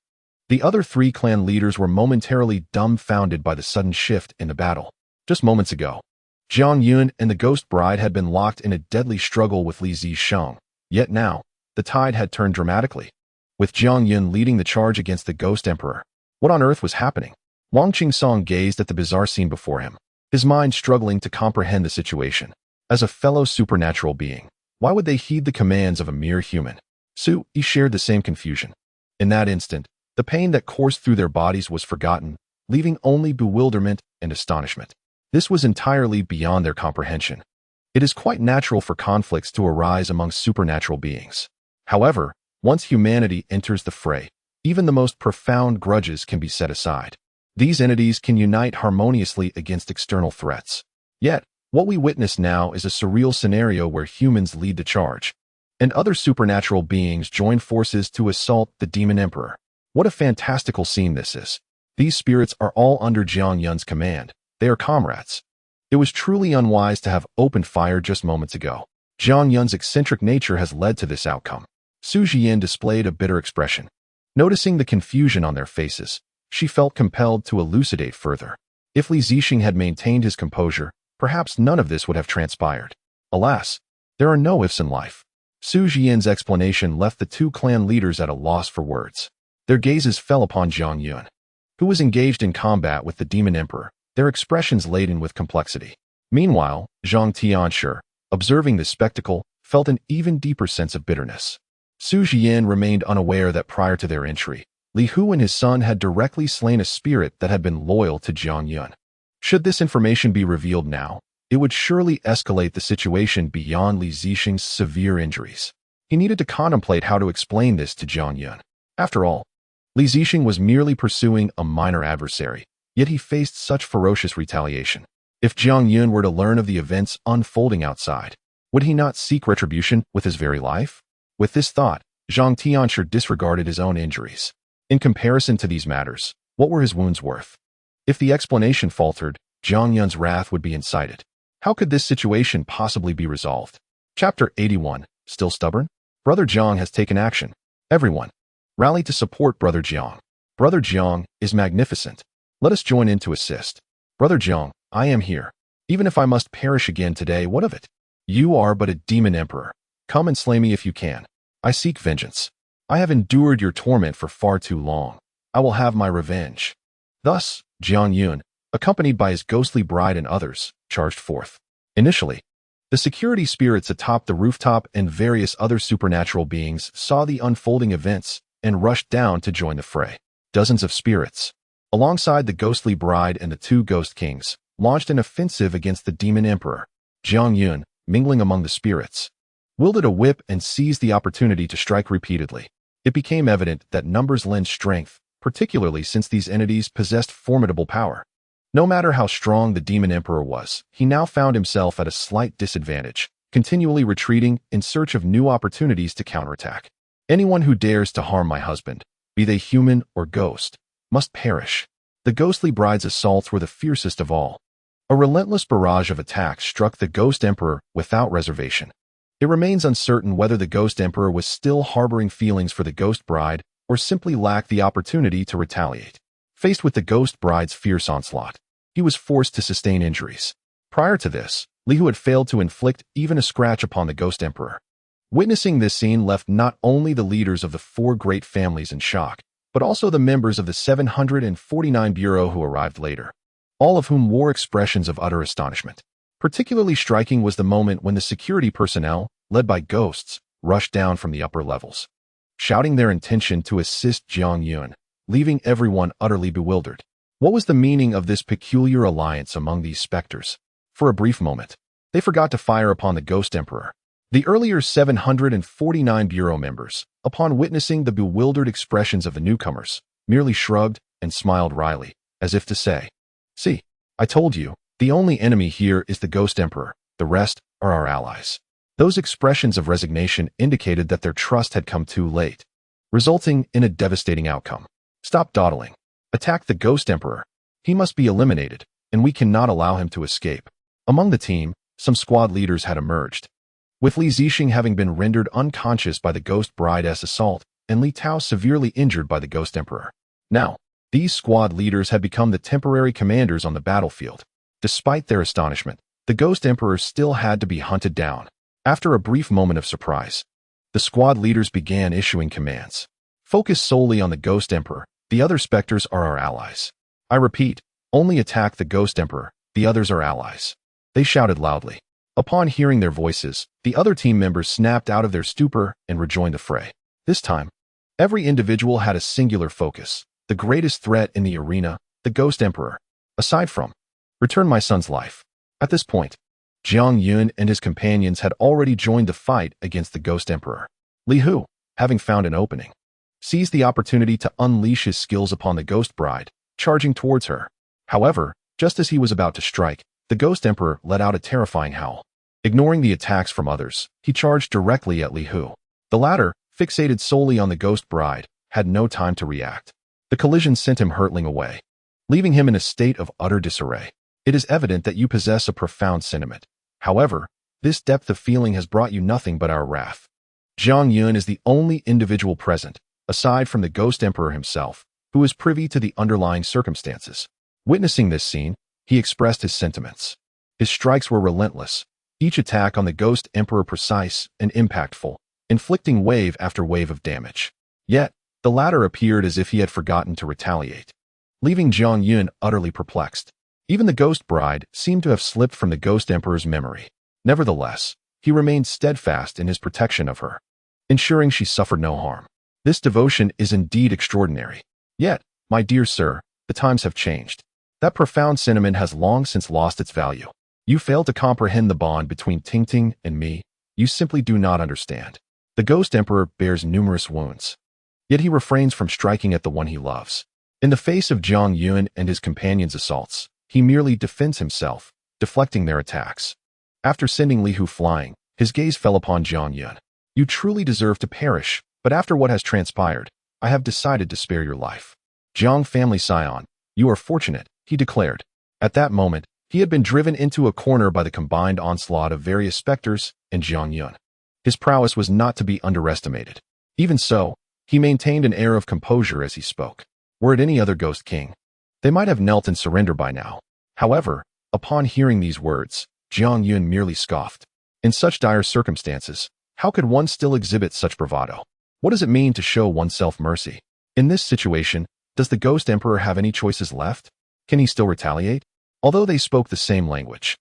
the other three clan leaders were momentarily dumbfounded by the sudden shift in the battle. Just moments ago, Jiang Yun and the Ghost Bride had been locked in a deadly struggle with Li Zixing. Yet now, the tide had turned dramatically, with Jiang Yun leading the charge against the Ghost Emperor. What on earth was happening? Wang Qingsong gazed at the bizarre scene before him, his mind struggling to comprehend the situation. As a fellow supernatural being, why would they heed the commands of a mere human? Su Yi shared the same confusion. In that instant, the pain that coursed through their bodies was forgotten, leaving only bewilderment and astonishment. This was entirely beyond their comprehension. It is quite natural for conflicts to arise among supernatural beings. However, once humanity enters the fray, even the most profound grudges can be set aside. These entities can unite harmoniously against external threats. Yet, what we witness now is a surreal scenario where humans lead the charge, and other supernatural beings join forces to assault the Demon Emperor. What a fantastical scene this is. These spirits are all under Jiang Yun's command. They are comrades. It was truly unwise to have opened fire just moments ago. Jiang Yun's eccentric nature has led to this outcome. Su Jiyan displayed a bitter expression. Noticing the confusion on their faces, she felt compelled to elucidate further. If Li Zixing had maintained his composure, perhaps none of this would have transpired. Alas, there are no ifs in life. Su Jian's explanation left the two clan leaders at a loss for words. Their gazes fell upon Zhang Yun, who was engaged in combat with the Demon Emperor, their expressions laden with complexity. Meanwhile, Zhang Tianshi, observing this spectacle, felt an even deeper sense of bitterness. Su Jian remained unaware that prior to their entry, Li Hu and his son had directly slain a spirit that had been loyal to Zhang Yun. Should this information be revealed now, it would surely escalate the situation beyond Li Zixing's severe injuries. He needed to contemplate how to explain this to Zhang Yun. After all, Li Zixing was merely pursuing a minor adversary, yet he faced such ferocious retaliation. If Zhang Yun were to learn of the events unfolding outside, would he not seek retribution with his very life? With this thought, Zhang Tianshi disregarded his own injuries. In comparison to these matters, what were his wounds worth? If the explanation faltered, Zhang Yun's wrath would be incited. How could this situation possibly be resolved? Chapter 81. Still stubborn? Brother Jiang has taken action. Everyone, rally to support Brother Jiang. Brother Jiang is magnificent. Let us join in to assist. Brother Jiang, I am here. Even if I must perish again today, what of it? You are but a demon emperor. Come and slay me if you can. I seek vengeance. I have endured your torment for far too long. I will have my revenge. Thus, Zhang Yun, accompanied by his ghostly bride and others, charged forth. Initially, the security spirits atop the rooftop and various other supernatural beings saw the unfolding events and rushed down to join the fray. Dozens of spirits, alongside the ghostly bride and the two ghost kings, launched an offensive against the demon emperor. Zhang Yun, mingling among the spirits, wielded a whip and seized the opportunity to strike repeatedly. It became evident that numbers lend strength, particularly since these entities possessed formidable power. No matter how strong the demon emperor was, he now found himself at a slight disadvantage, continually retreating in search of new opportunities to counterattack. Anyone who dares to harm my husband, be they human or ghost, must perish. The ghostly bride's assaults were the fiercest of all. A relentless barrage of attacks struck the ghost emperor without reservation. It remains uncertain whether the ghost emperor was still harboring feelings for the ghost bride or simply lacked the opportunity to retaliate. Faced with the ghost bride's fierce onslaught, he was forced to sustain injuries. Prior to this, Li Hu had failed to inflict even a scratch upon the ghost emperor. Witnessing this scene left not only the leaders of the four great families in shock, but also the members of the 749 Bureau who arrived later, all of whom wore expressions of utter astonishment. Particularly striking was the moment when the security personnel, led by ghosts, rushed down from the upper levels, shouting their intention to assist Zhang Yun, leaving everyone utterly bewildered. What was the meaning of this peculiar alliance among these specters? For a brief moment, they forgot to fire upon the ghost emperor. The earlier 749 Bureau members, upon witnessing the bewildered expressions of the newcomers, merely shrugged and smiled wryly, as if to say, "See, I told you, the only enemy here is the ghost emperor, the rest are our allies." Those expressions of resignation indicated that their trust had come too late, resulting in a devastating outcome. Stop dawdling. Attack the ghost emperor. He must be eliminated, and we cannot allow him to escape. Among the team, some squad leaders had emerged, with Li Zixing having been rendered unconscious by the ghost bride's assault and Li Tao severely injured by the ghost emperor. Now, these squad leaders had become the temporary commanders on the battlefield. Despite their astonishment, the ghost emperor still had to be hunted down. After a brief moment of surprise, the squad leaders began issuing commands. Focus solely on the ghost emperor. The other specters are our allies. I repeat, only attack the ghost emperor. The others are allies. They shouted loudly. Upon hearing their voices, the other team members snapped out of their stupor and rejoined the fray. This time, every individual had a singular focus. The greatest threat in the arena, the ghost emperor. Aside from, return my son's life. At this point, Zhang Yun and his companions had already joined the fight against the ghost emperor. Li Hu, having found an opening, seized the opportunity to unleash his skills upon the ghost bride, charging towards her. However, just as he was about to strike, the ghost emperor let out a terrifying howl. Ignoring the attacks from others, he charged directly at Li Hu. The latter, fixated solely on the ghost bride, had no time to react. The collision sent him hurtling away, leaving him in a state of utter disarray. It is evident that you possess a profound sentiment. However, this depth of feeling has brought you nothing but our wrath. Zhang Yun is the only individual present, aside from the ghost emperor himself, who is privy to the underlying circumstances. Witnessing this scene, he expressed his sentiments. His strikes were relentless, each attack on the Ghost Emperor precise and impactful, inflicting wave after wave of damage. Yet, the latter appeared as if he had forgotten to retaliate, leaving Jiang Yun utterly perplexed. Even the Ghost Bride seemed to have slipped from the Ghost Emperor's memory. Nevertheless, he remained steadfast in his protection of her, ensuring she suffered no harm. This devotion is indeed extraordinary. Yet, my dear sir, the times have changed. That profound sentiment has long since lost its value. You fail to comprehend the bond between Tingting and me. You simply do not understand. The Ghost Emperor bears numerous wounds, yet he refrains from striking at the one he loves. In the face of Jiang Yun and his companions' assaults, he merely defends himself, deflecting their attacks. After sending Li Hu flying, his gaze fell upon Jiang Yun. You truly deserve to perish, but after what has transpired, I have decided to spare your life. Jiang family scion, you are fortunate, he declared. At that moment, he had been driven into a corner by the combined onslaught of various specters and Jiang Yun. His prowess was not to be underestimated. Even so, he maintained an air of composure as he spoke. Were it any other ghost king, they might have knelt in surrender by now. However, upon hearing these words, Jiang Yun merely scoffed. In such dire circumstances, how could one still exhibit such bravado? What does it mean to show oneself mercy? In this situation, does the Ghost Emperor have any choices left? Can he still retaliate? Although they spoke the same language.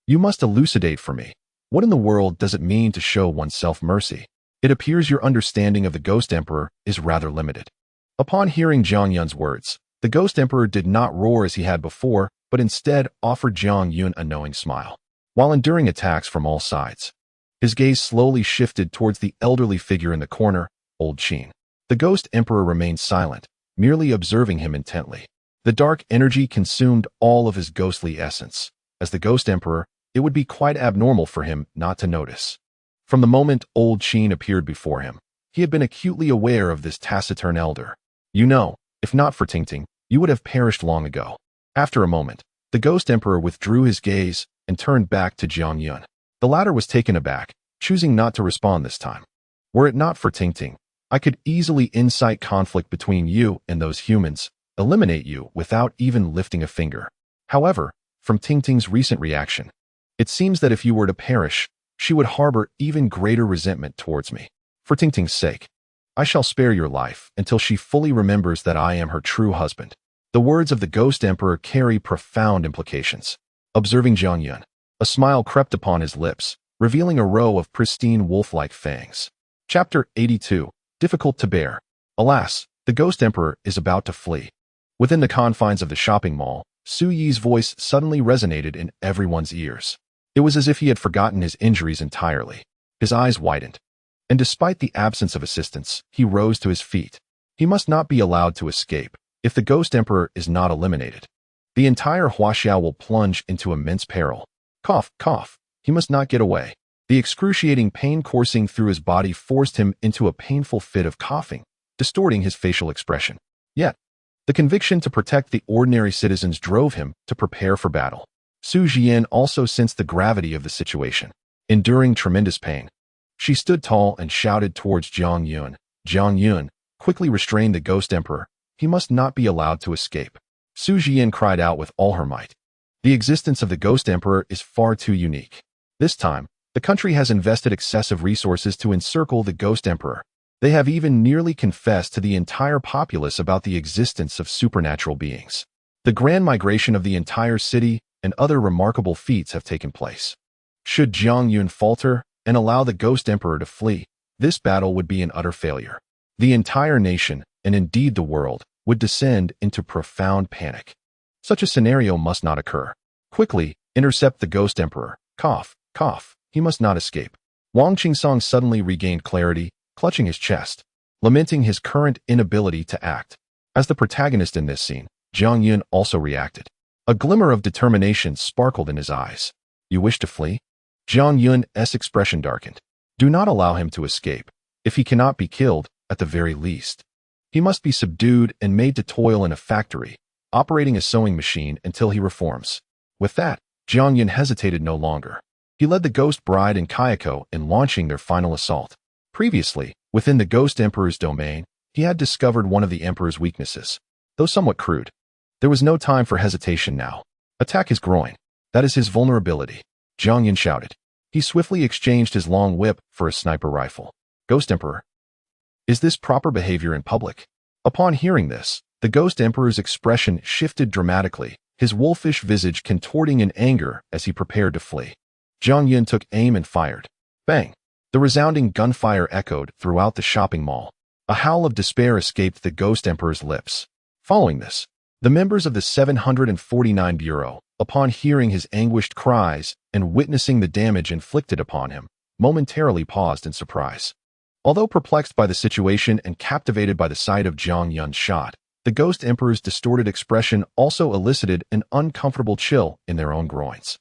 You must elucidate for me. What in the world does it mean to show oneself mercy? It appears your understanding of the Ghost Emperor is rather limited. Upon hearing Jiang Yun's words, the Ghost Emperor did not roar as he had before, but instead offered Jiang Yun a knowing smile. While enduring attacks from all sides, his gaze slowly shifted towards the elderly figure in the corner, Old Qin. The Ghost Emperor remained silent, merely observing him intently. The dark energy consumed all of his ghostly essence. As the Ghost Emperor, it would be quite abnormal for him not to notice. From the moment Old Qin appeared before him, he had been acutely aware of this taciturn elder. You know, if not for Tingting, you would have perished long ago. After a moment, the Ghost Emperor withdrew his gaze and turned back to Jiang Yun. The latter was taken aback, choosing not to respond this time. Were it not for Tingting, I could easily incite conflict between you and those humans, eliminate you without even lifting a finger. However, from Tingting's recent reaction, it seems that if you were to perish, she would harbor even greater resentment towards me. For Tingting's sake, I shall spare your life until she fully remembers that I am her true husband. The words of the Ghost Emperor carry profound implications. Observing Jiang Yun, a smile crept upon his lips, revealing a row of pristine wolf-like fangs. Chapter 82. Difficult to bear. Alas, the Ghost Emperor is about to flee. Within the confines of the shopping mall, Su Yi's voice suddenly resonated in everyone's ears. It was as if he had forgotten his injuries entirely. His eyes widened, and despite the absence of assistance, he rose to his feet. He must not be allowed to escape. If the Ghost Emperor is not eliminated, the entire Huaxiao will plunge into immense peril. Cough, cough. He must not get away. The excruciating pain coursing through his body forced him into a painful fit of coughing, distorting his facial expression. Yet, the conviction to protect the ordinary citizens drove him to prepare for battle. Su Jian also sensed the gravity of the situation. Enduring tremendous pain, she stood tall and shouted towards Jiang Yun. Jiang Yun quickly restrained the Ghost Emperor. He must not be allowed to escape. Su Jian cried out with all her might. The existence of the Ghost Emperor is far too unique. This time, the country has invested excessive resources to encircle the Ghost Emperor. They have even nearly confessed to the entire populace about the existence of supernatural beings. The grand migration of the entire city and other remarkable feats have taken place. Should Jiang Yun falter and allow the Ghost Emperor to flee, this battle would be an utter failure. The entire nation, and indeed the world, would descend into profound panic. Such a scenario must not occur. Quickly, intercept the Ghost Emperor. Cough, cough. He must not escape. Wang Qingsong suddenly regained clarity, clutching his chest, lamenting his current inability to act. As the protagonist in this scene, Jiang Yun also reacted. A glimmer of determination sparkled in his eyes. You wish to flee? Jiang Yun's expression darkened. Do not allow him to escape. If he cannot be killed, at the very least, he must be subdued and made to toil in a factory, operating a sewing machine until he reforms. With that, Jiang Yun hesitated no longer. He led the Ghost Bride and Kayako in launching their final assault. Previously, within the Ghost Emperor's domain, he had discovered one of the Emperor's weaknesses. Though somewhat crude, there was no time for hesitation now. Attack his groin. That is his vulnerability, Jiang Yun shouted. He swiftly exchanged his long whip for a sniper rifle. Ghost Emperor. Is this proper behavior in public? Upon hearing this, the Ghost Emperor's expression shifted dramatically, his wolfish visage contorting in anger as he prepared to flee. Jiang Yun took aim and fired. Bang! The resounding gunfire echoed throughout the shopping mall. A howl of despair escaped the Ghost Emperor's lips. Following this, the members of the 749 Bureau, upon hearing his anguished cries and witnessing the damage inflicted upon him, momentarily paused in surprise. Although perplexed by the situation and captivated by the sight of Jiang Yun's shot, the Ghost Emperor's distorted expression also elicited an uncomfortable chill in their own groins.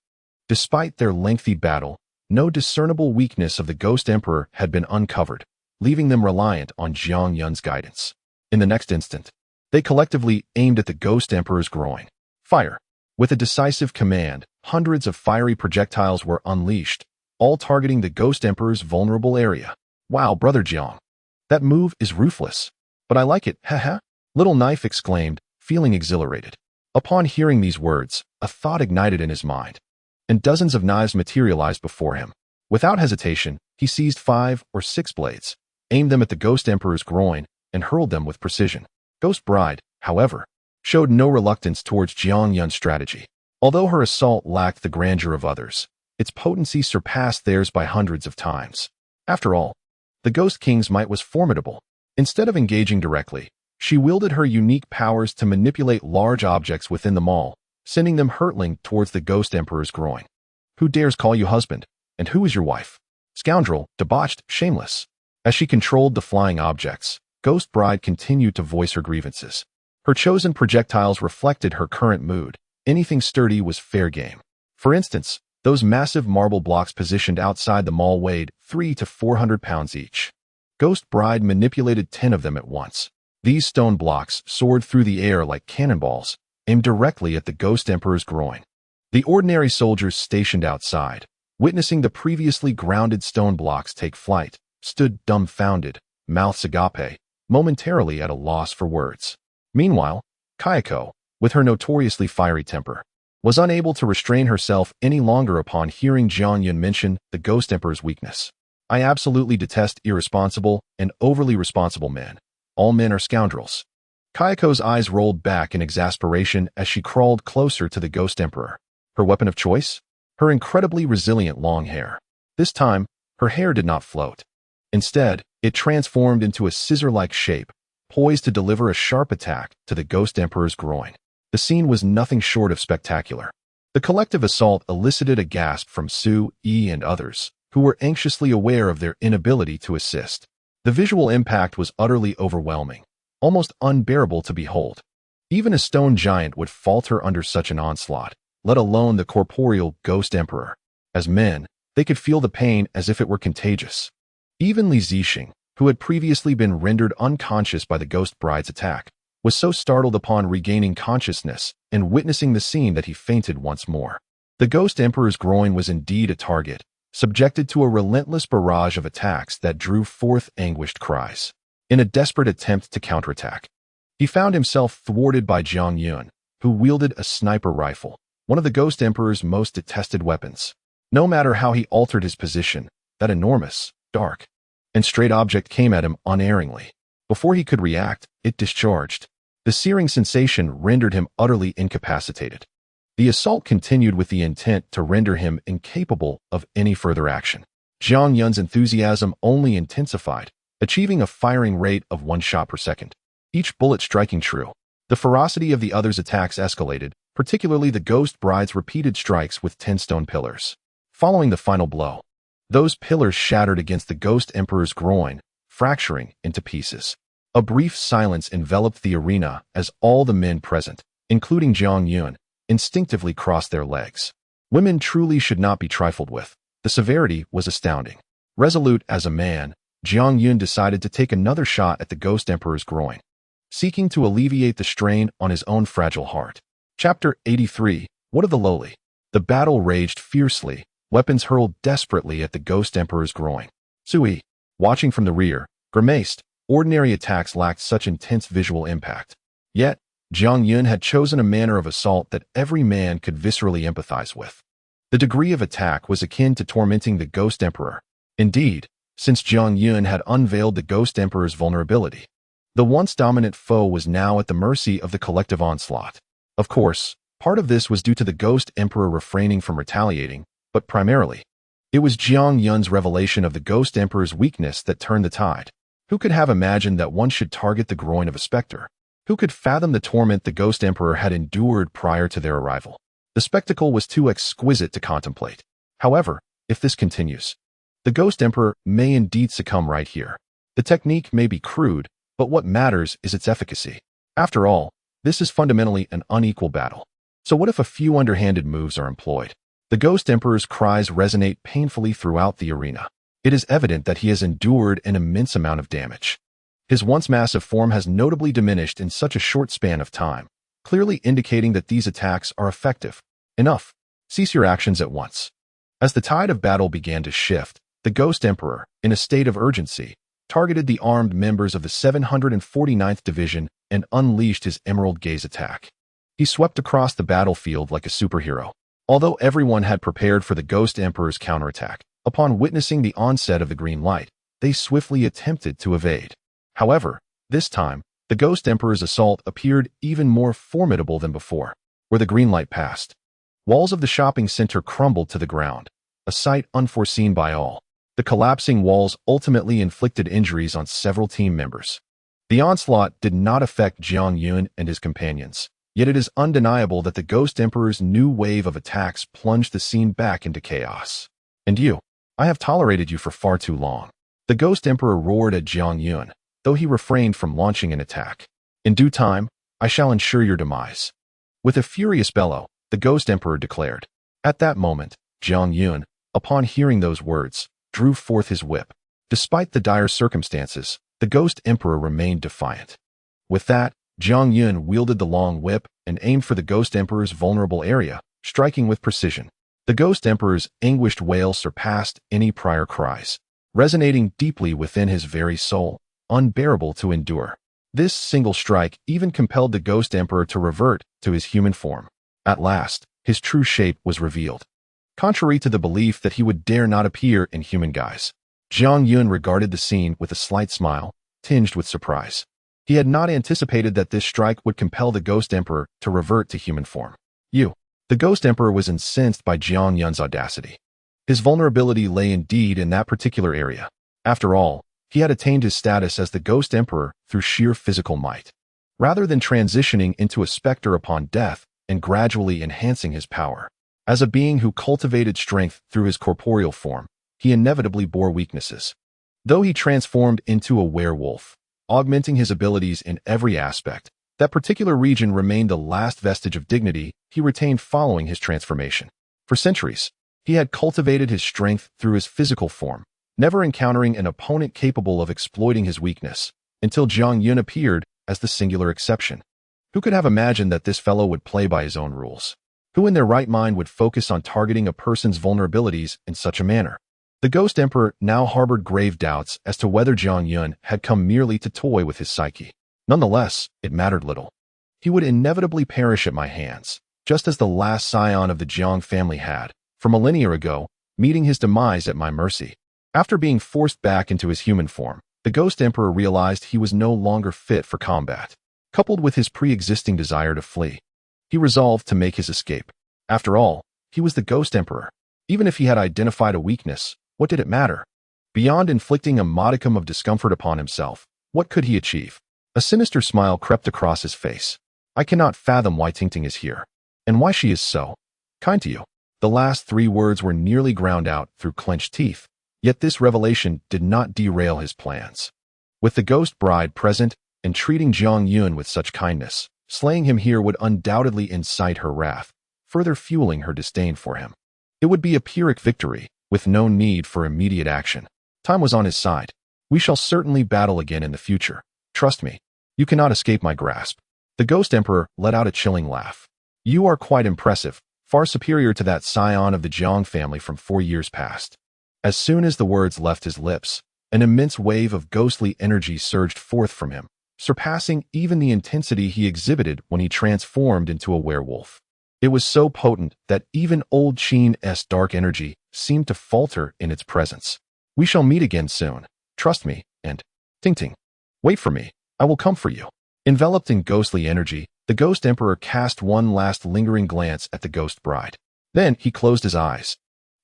Despite their lengthy battle, no discernible weakness of the Ghost Emperor had been uncovered, leaving them reliant on Jiang Yun's guidance. In the next instant, they collectively aimed at the Ghost Emperor's groin. Fire! With a decisive command, hundreds of fiery projectiles were unleashed, all targeting the Ghost Emperor's vulnerable area. Wow, Brother Jiang. That move is ruthless. But I like it, haha. Little Knife exclaimed, feeling exhilarated. Upon hearing these words, a thought ignited in his mind, and dozens of knives materialized before him. Without hesitation, he seized 5 or 6 blades, aimed them at the Ghost Emperor's groin, and hurled them with precision. Ghost Bride, however, showed no reluctance towards Jiang Yun's strategy. Although her assault lacked the grandeur of others, its potency surpassed theirs by hundreds of times. After all, the Ghost King's might was formidable. Instead of engaging directly, she wielded her unique powers to manipulate large objects within the mall, sending them hurtling towards the Ghost Emperor's groin. Who dares call you husband? And who is your wife? Scoundrel, debauched, shameless. As she controlled the flying objects, Ghost Bride continued to voice her grievances. Her chosen projectiles reflected her current mood. Anything sturdy was fair game. For instance, those massive marble blocks positioned outside the mall weighed 300 to 400 pounds each. Ghost Bride manipulated 10 of them at once. These stone blocks soared through the air like cannonballs, aimed directly at the Ghost Emperor's groin. The ordinary soldiers stationed outside, witnessing the previously grounded stone blocks take flight, stood dumbfounded, mouths agape, momentarily at a loss for words. Meanwhile, Kayako, with her notoriously fiery temper, was unable to restrain herself any longer upon hearing Jiang Yun mention the Ghost Emperor's weakness. I absolutely detest irresponsible and overly responsible men. All men are scoundrels. Kayako's eyes rolled back in exasperation as she crawled closer to the Ghost Emperor. Her weapon of choice? Her incredibly resilient long hair. This time, her hair did not float. Instead, it transformed into a scissor-like shape, poised to deliver a sharp attack to the Ghost Emperor's groin. The scene was nothing short of spectacular. The collective assault elicited a gasp from Su, Yi, and others, who were anxiously aware of their inability to assist. The visual impact was utterly overwhelming, almost unbearable to behold. Even a stone giant would falter under such an onslaught, let alone the corporeal Ghost Emperor. As men, they could feel the pain as if it were contagious. Even Li Zixing, who had previously been rendered unconscious by the Ghost Bride's attack, was so startled upon regaining consciousness and witnessing the scene that he fainted once more. The Ghost Emperor's groin was indeed a target, subjected to a relentless barrage of attacks that drew forth anguished cries. In a desperate attempt to counterattack, he found himself thwarted by Jiang Yun, who wielded a sniper rifle, one of the Ghost Emperor's most detested weapons. No matter how he altered his position, that enormous, dark, and straight object came at him unerringly. Before he could react, it discharged. The searing sensation rendered him utterly incapacitated. The assault continued with the intent to render him incapable of any further action. Jiang Yun's enthusiasm only intensified, achieving a firing rate of 1 shot per second, each bullet striking true. The ferocity of the others' attacks escalated, particularly the Ghost Bride's repeated strikes with 10 stone pillars. Following the final blow, those pillars shattered against the Ghost Emperor's groin, fracturing into pieces. A brief silence enveloped the arena as all the men present, including Jiang Yun, instinctively crossed their legs. Women truly should not be trifled with. The severity was astounding. Resolute as a man, Jiang Yun decided to take another shot at the Ghost Emperor's groin, seeking to alleviate the strain on his own fragile heart. Chapter 83. What of the lowly? The battle raged fiercely, weapons hurled desperately at the Ghost Emperor's groin. Sui, watching from the rear, grimaced. Ordinary attacks lacked such intense visual impact. Yet, Jiang Yun had chosen a manner of assault that every man could viscerally empathize with. The degree of attack was akin to tormenting the Ghost Emperor. Indeed, since Jiang Yun had unveiled the Ghost Emperor's vulnerability, the once dominant foe was now at the mercy of the collective onslaught. Of course, part of this was due to the Ghost Emperor refraining from retaliating, but primarily, it was Jiang Yun's revelation of the Ghost Emperor's weakness that turned the tide. Who could have imagined that one should target the groin of a specter? Who could fathom the torment the Ghost Emperor had endured prior to their arrival? The spectacle was too exquisite to contemplate. However, if this continues, the Ghost Emperor may indeed succumb right here. The technique may be crude, but what matters is its efficacy. After all, this is fundamentally an unequal battle. So what if a few underhanded moves are employed? The Ghost Emperor's cries resonate painfully throughout the arena. It is evident that he has endured an immense amount of damage. His once massive form has notably diminished in such a short span of time, clearly indicating that these attacks are effective. Enough. Cease your actions at once. As the tide of battle began to shift, the Ghost Emperor, in a state of urgency, targeted the armed members of the 749th Division and unleashed his Emerald Gaze attack. He swept across the battlefield like a superhero. Although everyone had prepared for the Ghost Emperor's counterattack, upon witnessing the onset of the green light, they swiftly attempted to evade. However, this time, the Ghost Emperor's assault appeared even more formidable than before. Where the green light passed, walls of the shopping center crumbled to the ground, a sight unforeseen by all. The collapsing walls ultimately inflicted injuries on several team members. The onslaught did not affect Jiang Yun and his companions, yet it is undeniable that the Ghost Emperor's new wave of attacks plunged the scene back into chaos. And you, I have tolerated you for far too long. The Ghost Emperor roared at Jiang Yun, though he refrained from launching an attack. In due time, I shall ensure your demise. With a furious bellow, the Ghost Emperor declared. At that moment, Jiang Yun, upon hearing those words, drew forth his whip. Despite the dire circumstances, the Ghost Emperor remained defiant. With that, Jiang Yun wielded the long whip and aimed for the Ghost Emperor's vulnerable area, striking with precision. The Ghost Emperor's anguished wail surpassed any prior cries, resonating deeply within his very soul, unbearable to endure. This single strike even compelled the Ghost Emperor to revert to his human form. At last, his true shape was revealed. Contrary to the belief that he would dare not appear in human guise, Jiang Yun regarded the scene with a slight smile, tinged with surprise. He had not anticipated that this strike would compel the Ghost Emperor to revert to human form. The Ghost Emperor was incensed by Jiang Yun's audacity. His vulnerability lay indeed in that particular area. After all, he had attained his status as the Ghost Emperor through sheer physical might. Rather than transitioning into a specter upon death and gradually enhancing his power, as a being who cultivated strength through his corporeal form, he inevitably bore weaknesses. Though he transformed into a werewolf, augmenting his abilities in every aspect, that particular region remained the last vestige of dignity he retained following his transformation. For centuries, he had cultivated his strength through his physical form, never encountering an opponent capable of exploiting his weakness, until Jiang Yun appeared as the singular exception. Who could have imagined that this fellow would play by his own rules? Who in their right mind would focus on targeting a person's vulnerabilities in such a manner? The Ghost Emperor now harbored grave doubts as to whether Jiang Yun had come merely to toy with his psyche. Nonetheless, it mattered little. He would inevitably perish at my hands, just as the last scion of the Jiang family had, for millennia ago, meeting his demise at my mercy. After being forced back into his human form, the Ghost Emperor realized he was no longer fit for combat. Coupled with his pre-existing desire to flee, he resolved to make his escape. After all, he was the Ghost Emperor. Even if he had identified a weakness, what did it matter? Beyond inflicting a modicum of discomfort upon himself, what could he achieve? A sinister smile crept across his face. I cannot fathom why Tingting is here, and why she is so kind to you. The last 3 words were nearly ground out through clenched teeth, yet this revelation did not derail his plans. With the ghost bride present and treating Jiang Yun with such kindness, slaying him here would undoubtedly incite her wrath, further fueling her disdain for him. It would be a Pyrrhic victory, with no need for immediate action. Time was on his side. We shall certainly battle again in the future. Trust me, you cannot escape my grasp. The Ghost Emperor let out a chilling laugh. You are quite impressive, far superior to that scion of the Jiang family from 4 years past. As soon as the words left his lips, an immense wave of ghostly energy surged forth from him, surpassing even the intensity he exhibited when he transformed into a werewolf. It was so potent that even old Qin's dark energy seemed to falter in its presence. We shall meet again soon. Trust me, and Ting Ting, wait for me. I will come for you. Enveloped in ghostly energy, the Ghost Emperor cast one last lingering glance at the Ghost Bride. Then he closed his eyes,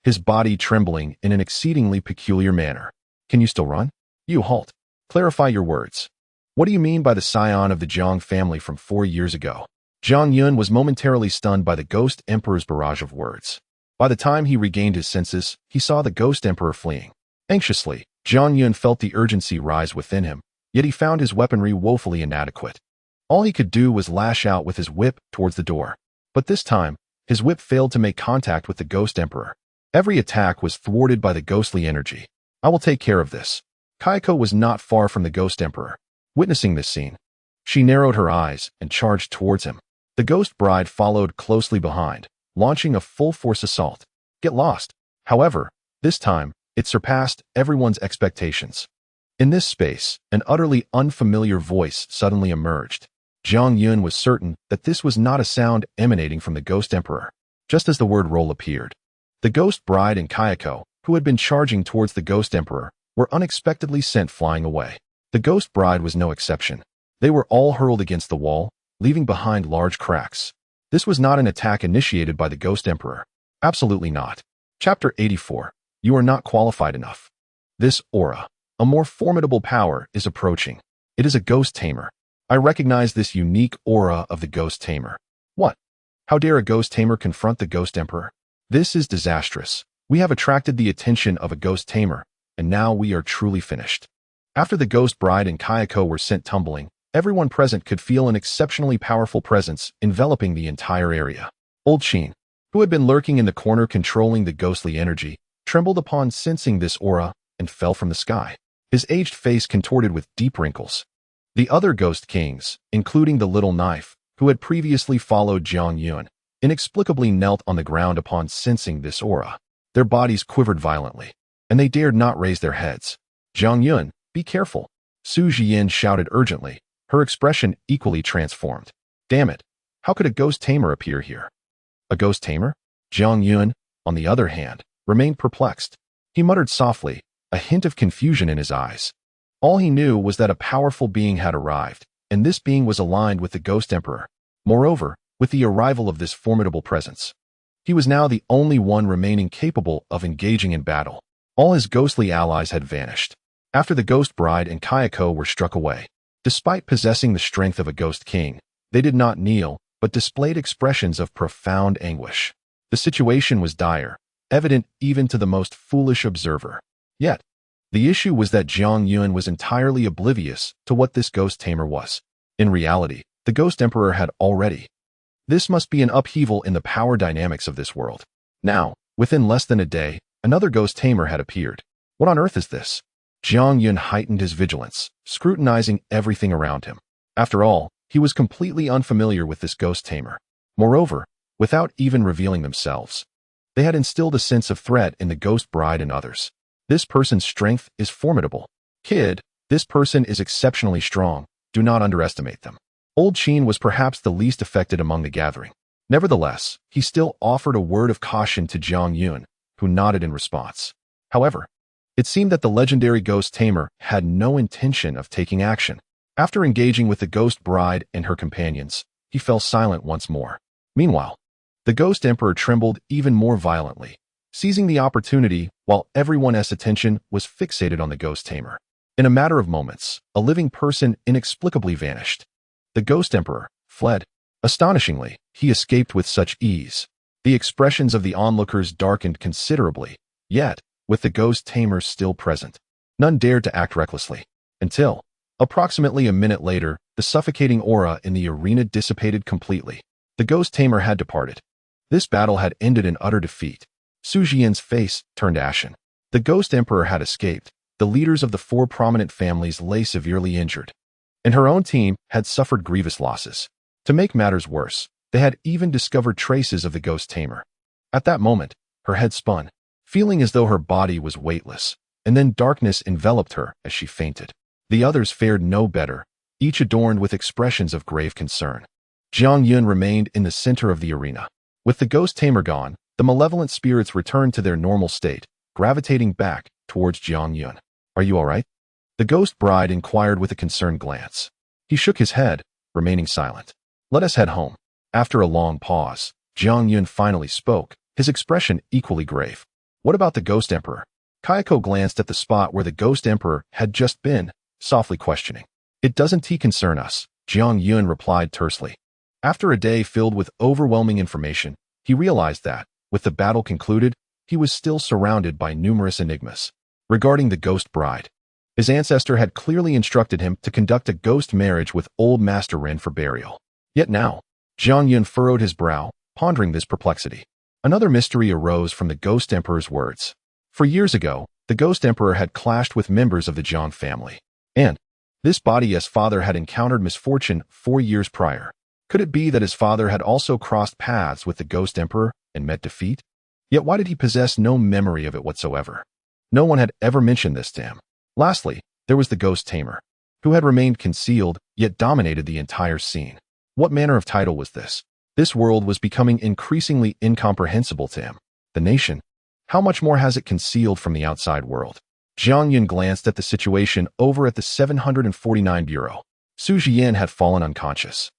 his body trembling in an exceedingly peculiar manner. Can you still run? You halt. Clarify your words. What do you mean by the scion of the Jiang family from 4 years ago? Zhang Yun was momentarily stunned by the Ghost Emperor's barrage of words. By the time he regained his senses, he saw the Ghost Emperor fleeing. Anxiously, Zhang Yun felt the urgency rise within him, yet he found his weaponry woefully inadequate. All he could do was lash out with his whip towards the door. But this time, his whip failed to make contact with the Ghost Emperor. Every attack was thwarted by the ghostly energy. I will take care of this. Kayako was not far from the Ghost Emperor. Witnessing this scene, she narrowed her eyes and charged towards him. The Ghost Bride followed closely behind, launching a full-force assault. Get lost. However, this time, it surpassed everyone's expectations. In this space, an utterly unfamiliar voice suddenly emerged. Zhang Yun was certain that this was not a sound emanating from the Ghost Emperor. Just as the word roll appeared, the Ghost Bride and Kayako, who had been charging towards the Ghost Emperor, were unexpectedly sent flying away. The Ghost Bride was no exception. They were all hurled against the wall, leaving behind large cracks. This was not an attack initiated by the Ghost Emperor. Absolutely not. Chapter 84. You are not qualified enough. This aura, a more formidable power, is approaching. It is a ghost tamer. I recognize this unique aura of the ghost tamer. What? How dare a ghost tamer confront the Ghost Emperor? This is disastrous. We have attracted the attention of a ghost tamer, and now we are truly finished. After the Ghost Bride and Kayako were sent tumbling, everyone present could feel an exceptionally powerful presence enveloping the entire area. Old Qin, who had been lurking in the corner controlling the ghostly energy, trembled upon sensing this aura and fell from the sky. His aged face contorted with deep wrinkles. The other Ghost Kings, including the Little Knife, who had previously followed Zhang Yun, inexplicably knelt on the ground upon sensing this aura. Their bodies quivered violently, and they dared not raise their heads. Zhang Yun, be careful. Su Jian shouted urgently, her expression equally transformed. Damn it, how could a ghost tamer appear here? A ghost tamer? Zhang Yun, on the other hand, remained perplexed. He muttered softly, a hint of confusion in his eyes. All he knew was that a powerful being had arrived, and this being was aligned with the Ghost Emperor. Moreover, with the arrival of this formidable presence, he was now the only one remaining capable of engaging in battle. All his ghostly allies had vanished. After the Ghost Bride and Kayako were struck away, despite possessing the strength of a Ghost King, they did not kneel, but displayed expressions of profound anguish. The situation was dire, evident even to the most foolish observer. Yet, the issue was that Zhang Yun was entirely oblivious to what this ghost tamer was. In reality, the Ghost Emperor had already. This must be an upheaval in the power dynamics of this world. Now, within less than a day, another ghost tamer had appeared. What on earth is this? Zhang Yun heightened his vigilance, scrutinizing everything around him. After all, he was completely unfamiliar with this ghost tamer. Moreover, without even revealing themselves, they had instilled a sense of threat in the Ghost Bride and others. This person's strength is formidable. Kid, this person is exceptionally strong. Do not underestimate them. Old Qin was perhaps the least affected among the gathering. Nevertheless, he still offered a word of caution to Zhang Yun, who nodded in response. However, it seemed that the legendary ghost tamer had no intention of taking action. After engaging with the Ghost Bride and her companions, he fell silent once more. Meanwhile, the Ghost Emperor trembled even more violently, seizing the opportunity while everyone's attention was fixated on the ghost tamer. In a matter of moments, a living person inexplicably vanished. The Ghost Emperor fled. Astonishingly, he escaped with such ease. The expressions of the onlookers darkened considerably, yet, with the ghost tamer still present, none dared to act recklessly. Until, approximately a minute later, the suffocating aura in the arena dissipated completely. The ghost tamer had departed. This battle had ended in utter defeat. Su Jian's face turned ashen. The Ghost Emperor had escaped. The leaders of the 4 prominent families lay severely injured, and her own team had suffered grievous losses. To make matters worse, they had even discovered traces of the ghost tamer. At that moment, her head spun, feeling as though her body was weightless, and then darkness enveloped her as she fainted. The others fared no better. each adorned with expressions of grave concern. Jiang Yun remained in the center of the arena. With the ghost tamer gone, the malevolent spirits returned to their normal state, gravitating back towards Jiang Yun. "Are you all right?" The ghost bride inquired with a concerned glance. He shook his head, remaining silent. "Let us head home." After a long pause, Jiang Yun finally spoke, his expression equally grave. "What about the Ghost Emperor?" Kayako glanced at the spot where the Ghost Emperor had just been, softly questioning. "It doesn't concern us," Jiang Yun replied tersely. After a day filled with overwhelming information, he realized that, with the battle concluded, he was still surrounded by numerous enigmas. Regarding the Ghost Bride, his ancestor had clearly instructed him to conduct a ghost marriage with Old Master Ren for burial. Yet now, Jiang Yun furrowed his brow, pondering this perplexity. Another mystery arose from the Ghost Emperor's words. For years ago, the Ghost Emperor had clashed with members of the Jiang family, and this body's father had encountered misfortune 4 years prior. Could it be that his father had also crossed paths with the Ghost Emperor and met defeat? Yet why did he possess no memory of it whatsoever? No one had ever mentioned this to him. Lastly, there was the Ghost Tamer, who had remained concealed yet dominated the entire scene. What manner of title was this? This world was becoming increasingly incomprehensible to him. The nation? How much more has it concealed from the outside world? Jiang Yun glanced at the situation over at the 749 Bureau. Su Jian had fallen unconscious,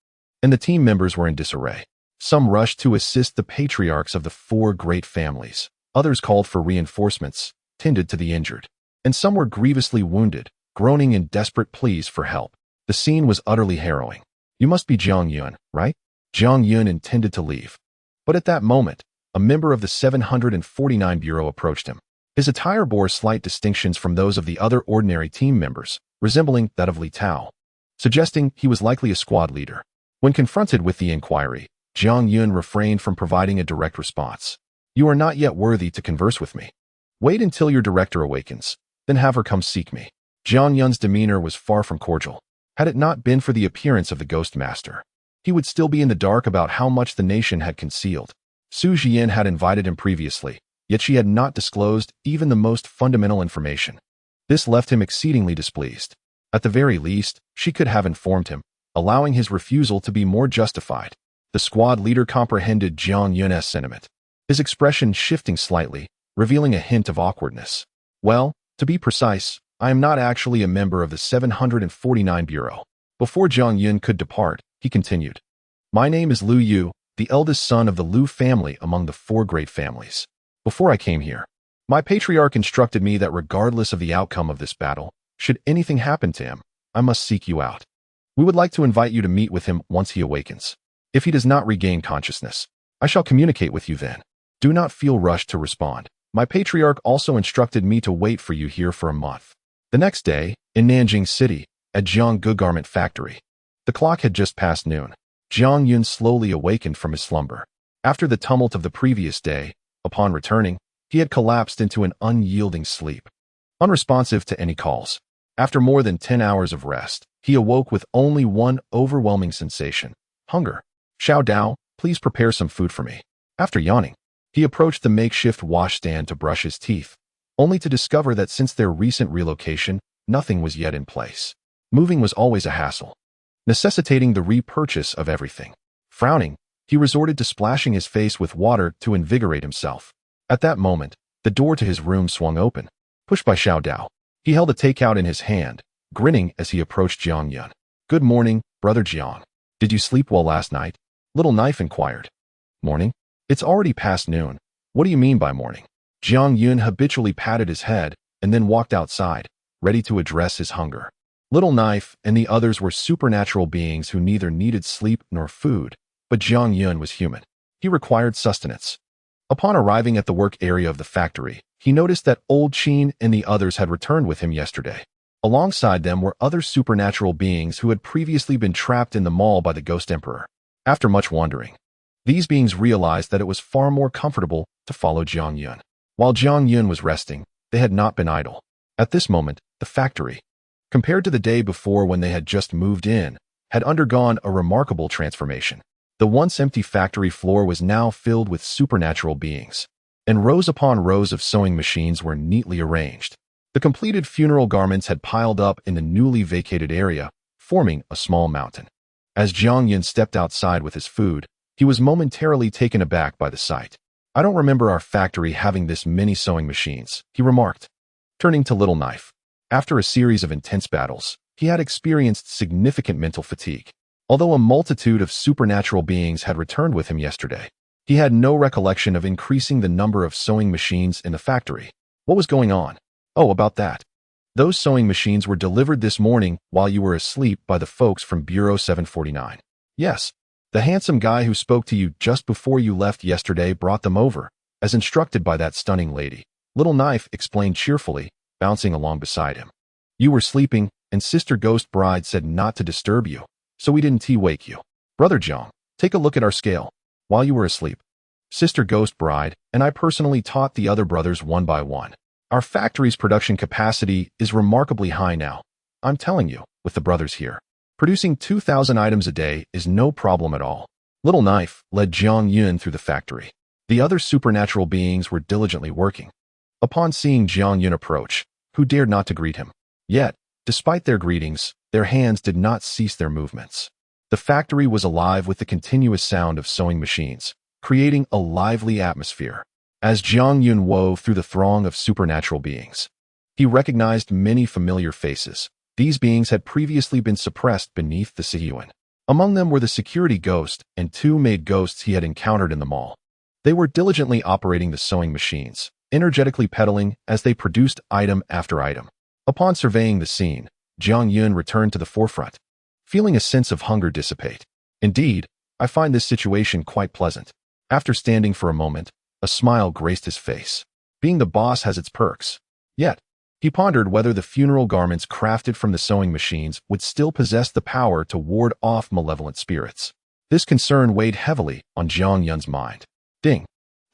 and the team members were in disarray. Some rushed to assist the patriarchs of the 4 great families. Others called for reinforcements, tended to the injured, and some were grievously wounded, groaning in desperate pleas for help. The scene was utterly harrowing. "You must be Jiang Yun, right?" Jiang Yun intended to leave. But at that moment, a member of the 749 Bureau approached him. His attire bore slight distinctions from those of the other ordinary team members, resembling that of Li Tao, suggesting he was likely a squad leader. When confronted with the inquiry, Jiang Yun refrained from providing a direct response. "You are not yet worthy to converse with me. Wait until your director awakens, then have her come seek me." Jiang Yun's demeanor was far from cordial. Had it not been for the appearance of the Ghost Master, he would still be in the dark about how much the nation had concealed. Su Jian had invited him previously, yet she had not disclosed even the most fundamental information. This left him exceedingly displeased. At the very least, she could have informed him, allowing his refusal to be more justified. The squad leader comprehended Jiang Yun's sentiment, his expression shifting slightly, revealing a hint of awkwardness. "Well, to be precise, I am not actually a member of the 749 Bureau." Before Jiang Yun could depart, he continued. "My name is Liu Yu, the eldest son of the Liu family among the 4 great families. Before I came here, my patriarch instructed me that regardless of the outcome of this battle, should anything happen to him, I must seek you out. We would like to invite you to meet with him once he awakens. If he does not regain consciousness, I shall communicate with you then. Do not feel rushed to respond. My patriarch also instructed me to wait for you here for a month." The next day, in Nanjing City, at Jianggu Garment Factory, the clock had just passed noon. Jiang Yun slowly awakened from his slumber. After the tumult of the previous day, upon returning, he had collapsed into an unyielding sleep, unresponsive to any calls. After more than 10 hours of rest, he awoke with only one overwhelming sensation: hunger. "Xiao Dao, please prepare some food for me." After yawning, he approached the makeshift washstand to brush his teeth, only to discover that since their recent relocation, nothing was yet in place. Moving was always a hassle, necessitating the repurchase of everything. Frowning, he resorted to splashing his face with water to invigorate himself. At that moment, the door to his room swung open, pushed by Xiao Dao. He held a takeout in his hand, grinning as he approached Jiang Yun. "Good morning, Brother Jiang. Did you sleep well last night?" Little Knife inquired. "Morning? It's already past noon. What do you mean by morning?" Jiang Yun habitually patted his head and then walked outside, ready to address his hunger. Little Knife and the others were supernatural beings who neither needed sleep nor food, but Jiang Yun was human. He required sustenance. Upon arriving at the work area of the factory, he noticed that Old Qin and the others had returned with him yesterday. Alongside them were other supernatural beings who had previously been trapped in the mall by the Ghost Emperor. After much wandering, these beings realized that it was far more comfortable to follow Jiang Yun. While Jiang Yun was resting, they had not been idle. At this moment, the factory, compared to the day before when they had just moved in, had undergone a remarkable transformation. The once empty factory floor was now filled with supernatural beings, and rows upon rows of sewing machines were neatly arranged. The completed funeral garments had piled up in the newly vacated area, forming a small mountain. As Jiang Yun stepped outside with his food, he was momentarily taken aback by the sight. "I don't remember our factory having this many sewing machines," he remarked, turning to Little Knife. After a series of intense battles, he had experienced significant mental fatigue. Although a multitude of supernatural beings had returned with him yesterday, he had no recollection of increasing the number of sewing machines in the factory. What was going on? "Oh, about that. Those sewing machines were delivered this morning while you were asleep by the folks from Bureau 749. Yes, the handsome guy who spoke to you just before you left yesterday brought them over, as instructed by that stunning lady," Little Knife explained cheerfully, bouncing along beside him. "You were sleeping, and Sister Ghost Bride said not to disturb you, so we didn't wake you. Brother Jiang, take a look at our scale. While you were asleep, Sister Ghost Bride and I personally taught the other brothers one by one. Our factory's production capacity is remarkably high now. I'm telling you, with the brothers here, producing 2,000 items a day is no problem at all." Little Knife led Jiang Yun through the factory. The other supernatural beings were diligently working. Upon seeing Jiang Yun approach, who dared not to greet him? Yet, despite their greetings, their hands did not cease their movements. The factory was alive with the continuous sound of sewing machines, creating a lively atmosphere. As Jiang Yun wove through the throng of supernatural beings, he recognized many familiar faces. These beings had previously been suppressed beneath the Sihiyuan. Among them were the security ghost and two maid ghosts he had encountered in the mall. They were diligently operating the sewing machines, energetically pedaling as they produced item after item. Upon surveying the scene, Jiang Yun returned to the forefront, feeling a sense of hunger dissipate. "Indeed, I find this situation quite pleasant." After standing for a moment, a smile graced his face. Being the boss has its perks. Yet, he pondered whether the funeral garments crafted from the sewing machines would still possess the power to ward off malevolent spirits. This concern weighed heavily on Jiang Yun's mind. Ding.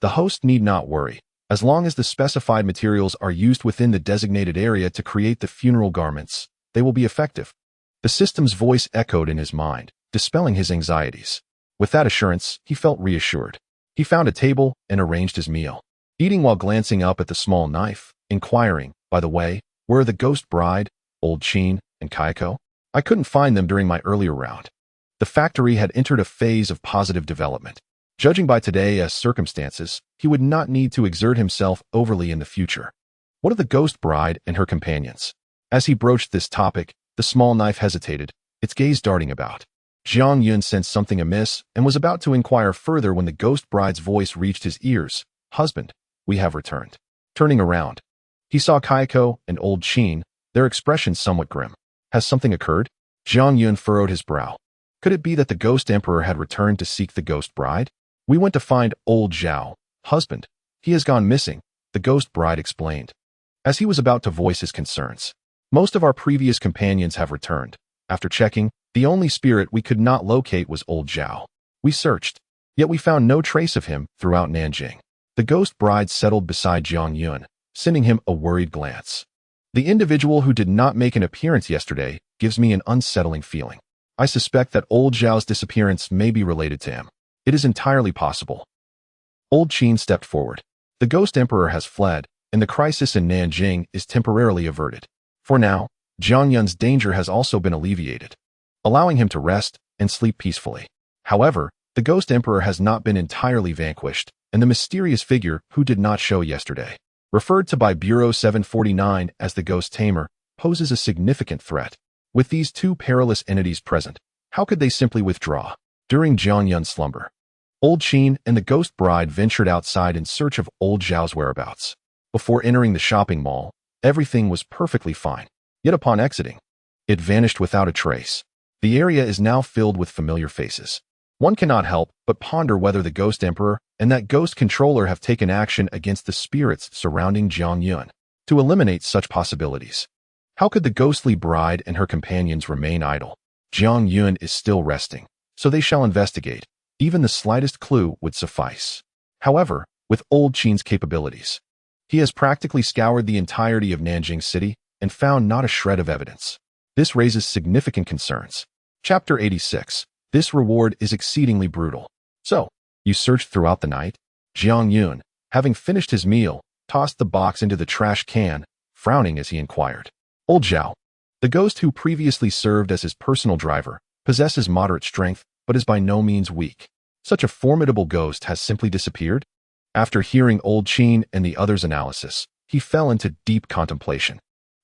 The host need not worry. As long as the specified materials are used within the designated area to create the funeral garments, they will be effective. The system's voice echoed in his mind, dispelling his anxieties. With that assurance, he felt reassured. He found a table and arranged his meal, eating while glancing up at the small knife, inquiring, "By the way, where are the Ghost Bride, Old Chin, and Kayako? I couldn't find them during my earlier round." The factory had entered a phase of positive development. Judging by today's circumstances, he would not need to exert himself overly in the future. "What of the Ghost Bride and her companions?" As he broached this topic, the small knife hesitated, its gaze darting about. Jiang Yun sensed something amiss and was about to inquire further when the Ghost Bride's voice reached his ears. "Husband, we have returned." Turning around, he saw Kayako and Old Chin, their expressions somewhat grim. "Has something occurred?" Jiang Yun furrowed his brow. Could it be that the Ghost Emperor had returned to seek the Ghost Bride? "We went to find Old Zhao. Husband, he has gone missing," the Ghost Bride explained, as he was about to voice his concerns. "Most of our previous companions have returned. After checking, the only spirit we could not locate was Old Zhao. We searched, yet we found no trace of him throughout Nanjing." The Ghost Bride settled beside Jiang Yun, sending him a worried glance. "The individual who did not make an appearance yesterday gives me an unsettling feeling. I suspect that Old Zhao's disappearance may be related to him. It is entirely possible." Old Chin stepped forward. "The Ghost Emperor has fled, and the crisis in Nanjing is temporarily averted. For now, Jiang Yun's danger has also been alleviated, allowing him to rest and sleep peacefully. However, the Ghost Emperor has not been entirely vanquished, and the mysterious figure who did not show yesterday, referred to by Bureau 749 as the Ghost Tamer, poses a significant threat. With these two perilous entities present, how could they simply withdraw?" During Jiang Yun's slumber, Old Chin and the Ghost Bride ventured outside in search of Old Zhao's whereabouts. Before entering the shopping mall, everything was perfectly fine. Yet upon exiting, it vanished without a trace. The area is now filled with familiar faces. One cannot help but ponder whether the Ghost Emperor and that Ghost Controller have taken action against the spirits surrounding Jiang Yun. To eliminate such possibilities, how could the ghostly bride and her companions remain idle? Jiang Yun is still resting, so they shall investigate. Even the slightest clue would suffice. However, with Old Chin's capabilities, he has practically scoured the entirety of Nanjing City and found not a shred of evidence. This raises significant concerns. Chapter 86. This reward is exceedingly brutal. "So, you searched throughout the night?" Jiang Yun, having finished his meal, tossed the box into the trash can, frowning as he inquired. "Old Zhao, The ghost who previously served as his personal driver possesses moderate strength, but is by no means weak. Such a formidable ghost has simply disappeared? After hearing Old Chin and the others' analysis, he fell into deep contemplation.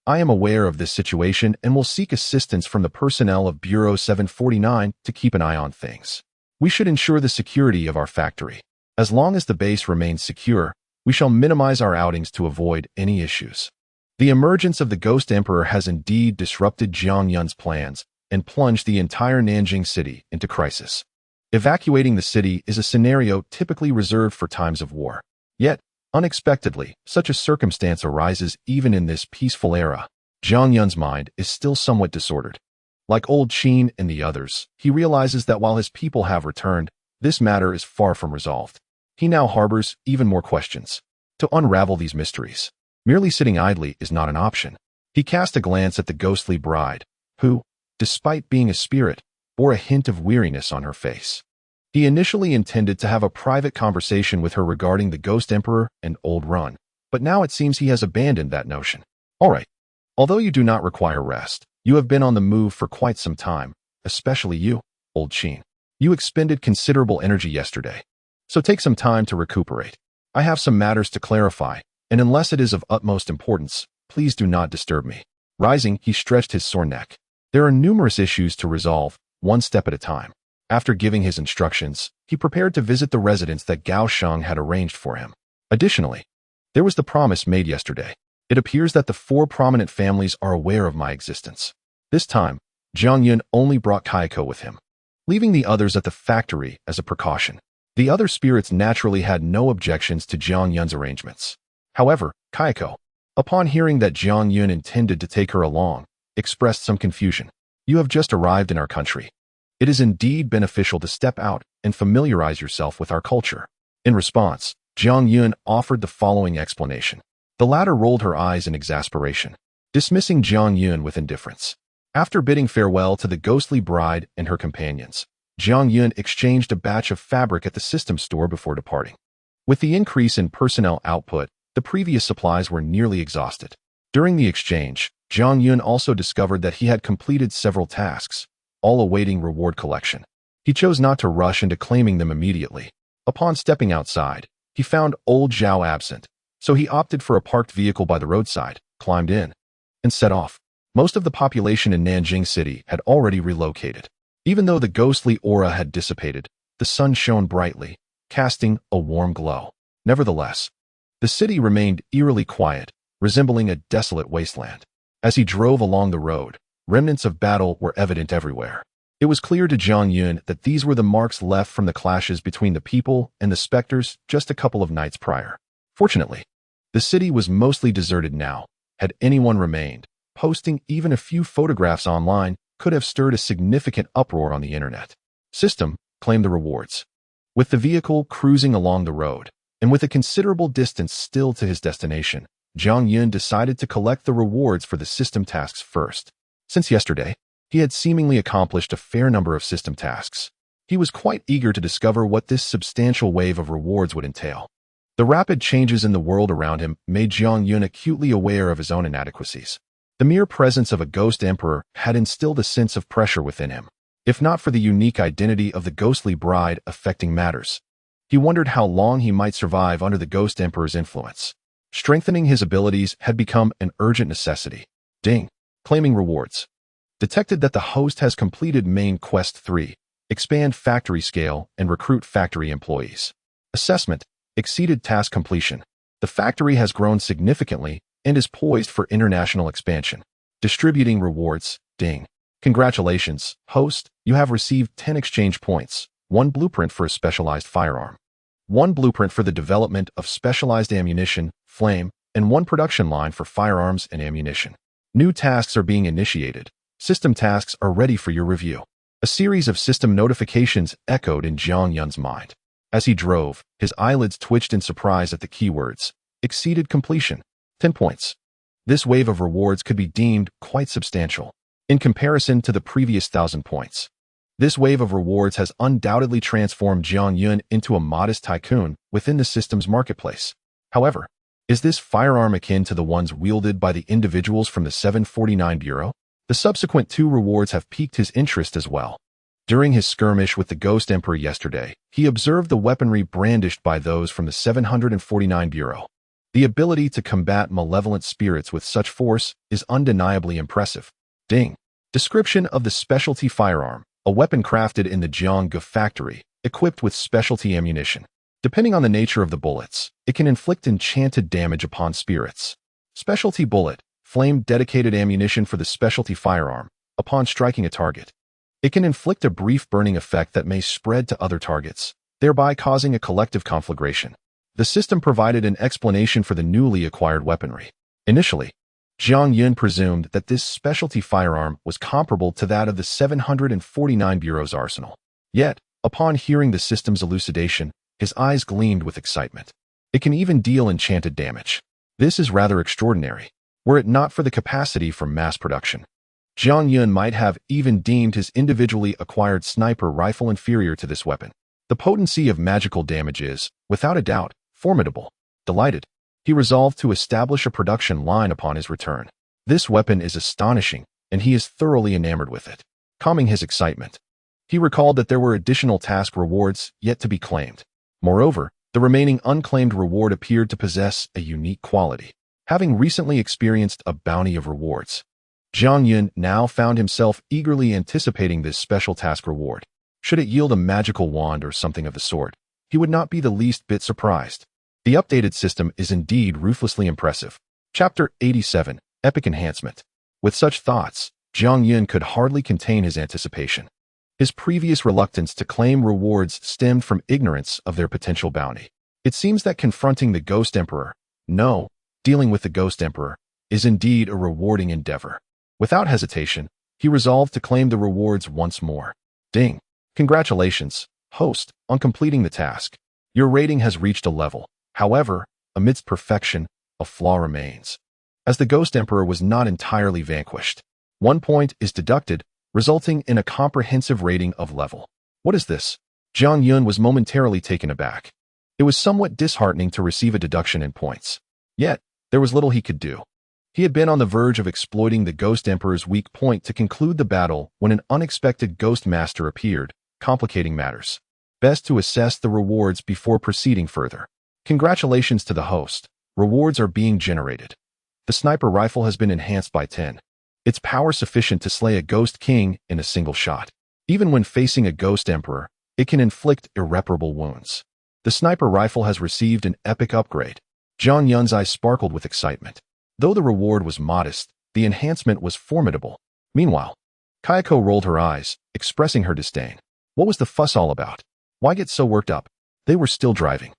I am aware of this situation and will seek assistance from the personnel of Bureau 749 to keep an eye on things. We should ensure the security of our factory. As long as the base remains secure, we shall minimize our outings to avoid any issues. The emergence of the Ghost Emperor has indeed disrupted Jiang Yun's plans and plunged the entire Nanjing city into crisis. Evacuating the city is a scenario typically reserved for times of war. Yet, unexpectedly, such a circumstance arises even in this peaceful era. Jiang Yun's mind is still somewhat disordered. Like Old Chin and the others, he realizes that while his people have returned, this matter is far from resolved. He now harbors even more questions. To unravel these mysteries, merely sitting idly is not an option. He cast a glance at the ghostly bride, who, despite being a spirit, bore a hint of weariness on her face. He initially intended to have a private conversation with her regarding the Ghost Emperor and Old Run, but now it seems he has abandoned that notion. All right. Although you do not require rest, you have been on the move for quite some time, especially you, Old Chin. You expended considerable energy yesterday, so take some time to recuperate. I have some matters to clarify, and unless it is of utmost importance, please do not disturb me. Rising, he stretched his sore neck. There are numerous issues to resolve, one step at a time. After giving his instructions, he prepared to visit the residence that Gao Sheng had arranged for him. Additionally, there was the promise made yesterday. It appears that the 4 prominent families are aware of my existence. This time, Jiang Yun only brought Kaiko with him, leaving the others at the factory as a precaution. The other spirits naturally had no objections to Jiang Yun's arrangements. However, Kaiko, upon hearing that Jiang Yun intended to take her along, expressed some confusion. You have just arrived in our country. It is indeed beneficial to step out and familiarize yourself with our culture. In response, Jiang Yun offered the following explanation. The latter rolled her eyes in exasperation, dismissing Jiang Yun with indifference. After bidding farewell to the ghostly bride and her companions, Jiang Yun exchanged a batch of fabric at the system store before departing. With the increase in personnel output, the previous supplies were nearly exhausted. During the exchange, Jiang Yun also discovered that he had completed several tasks, all awaiting reward collection. He chose not to rush into claiming them immediately. Upon stepping outside, he found Old Zhao absent, so he opted for a parked vehicle by the roadside, climbed in, and set off. Most of the population in Nanjing City had already relocated. Even though the ghostly aura had dissipated, the sun shone brightly, casting a warm glow. Nevertheless, the city remained eerily quiet, resembling a desolate wasteland. As he drove along the road, remnants of battle were evident everywhere. It was clear to Jiang Yun that these were the marks left from the clashes between the people and the specters just a couple of nights prior. Fortunately, the city was mostly deserted now. Had anyone remained, posting even a few photographs online could have stirred a significant uproar on the internet. System claimed the rewards. With the vehicle cruising along the road, and with a considerable distance still to his destination, Jiang Yun decided to collect the rewards for the system tasks first. Since yesterday, he had seemingly accomplished a fair number of system tasks. He was quite eager to discover what this substantial wave of rewards would entail. The rapid changes in the world around him made Jiang Yun acutely aware of his own inadequacies. The mere presence of a ghost emperor had instilled a sense of pressure within him. If not for the unique identity of the ghostly bride affecting matters, he wondered how long he might survive under the ghost emperor's influence. Strengthening his abilities had become an urgent necessity. Ding. Claiming rewards. Detected that the host has completed main quest 3, expand factory scale and recruit factory employees. Assessment. Exceeded task completion. The factory has grown significantly and is poised for international expansion. Distributing rewards. Ding. Congratulations, host. You have received 10 exchange points, 1 blueprint for a specialized firearm, 1 blueprint for the development of specialized ammunition, flame, and 1 production line for firearms and ammunition. New tasks are being initiated. System tasks are ready for your review. A series of system notifications echoed in Jiang Yun's mind. As he drove, his eyelids twitched in surprise at the keywords. Exceeded completion. 10 points. This wave of rewards could be deemed quite substantial in comparison to the previous 1,000 points. This wave of rewards has undoubtedly transformed Jiang Yun into a modest tycoon within the system's marketplace. However, is this firearm akin to the ones wielded by the individuals from the 749 Bureau? The subsequent 2 rewards have piqued his interest as well. During his skirmish with the Ghost Emperor yesterday, he observed the weaponry brandished by those from the 749 Bureau. The ability to combat malevolent spirits with such force is undeniably impressive. Ding. Description of the specialty firearm, a weapon crafted in the Jianggu factory, equipped with specialty ammunition. Depending on the nature of the bullets, it can inflict enchanted damage upon spirits. Specialty bullet, flame-dedicated ammunition for the specialty firearm, upon striking a target. It can inflict a brief burning effect that may spread to other targets, thereby causing a collective conflagration. The system provided an explanation for the newly acquired weaponry. Initially, Zhang Yun presumed that this specialty firearm was comparable to that of the 749 Bureau's arsenal. Yet, upon hearing the system's elucidation, his eyes gleamed with excitement. It can even deal enchanted damage. This is rather extraordinary. Were it not for the capacity for mass production, Zhang Yun might have even deemed his individually acquired sniper rifle inferior to this weapon. The potency of magical damage is, without a doubt, formidable. Delighted, he resolved to establish a production line upon his return. This weapon is astonishing, and he is thoroughly enamored with it. Calming his excitement, he recalled that there were additional task rewards yet to be claimed. Moreover, the remaining unclaimed reward appeared to possess a unique quality. Having recently experienced a bounty of rewards, Zhang Yun now found himself eagerly anticipating this special task reward. Should it yield a magical wand or something of the sort, he would not be the least bit surprised. The updated system is indeed ruthlessly impressive. Chapter 87, Epic Enhancement. With such thoughts, Zhang Yun could hardly contain his anticipation. His previous reluctance to claim rewards stemmed from ignorance of their potential bounty. It seems that confronting the Ghost Emperor, dealing with the Ghost Emperor, is indeed a rewarding endeavor. Without hesitation, he resolved to claim the rewards once more. Ding. Congratulations, host, on completing the task. Your rating has reached a level. However, amidst perfection, a flaw remains. As the Ghost Emperor was not entirely vanquished, 1 point is deducted, resulting in a comprehensive rating of level. What is this? Zhang Yun was momentarily taken aback. It was somewhat disheartening to receive a deduction in points. Yet, there was little he could do. He had been on the verge of exploiting the Ghost Emperor's weak point to conclude the battle when an unexpected Ghost Master appeared, complicating matters. Best to assess the rewards before proceeding further. Congratulations to the host. Rewards are being generated. The sniper rifle has been enhanced by 10. Its power sufficient to slay a Ghost King in a single shot. Even when facing a Ghost Emperor, it can inflict irreparable wounds. The sniper rifle has received an epic upgrade. Zhang Yun's eyes sparkled with excitement. Though the reward was modest, the enhancement was formidable. Meanwhile, Kayako rolled her eyes, expressing her disdain. What was the fuss all about? Why get so worked up? They were still driving.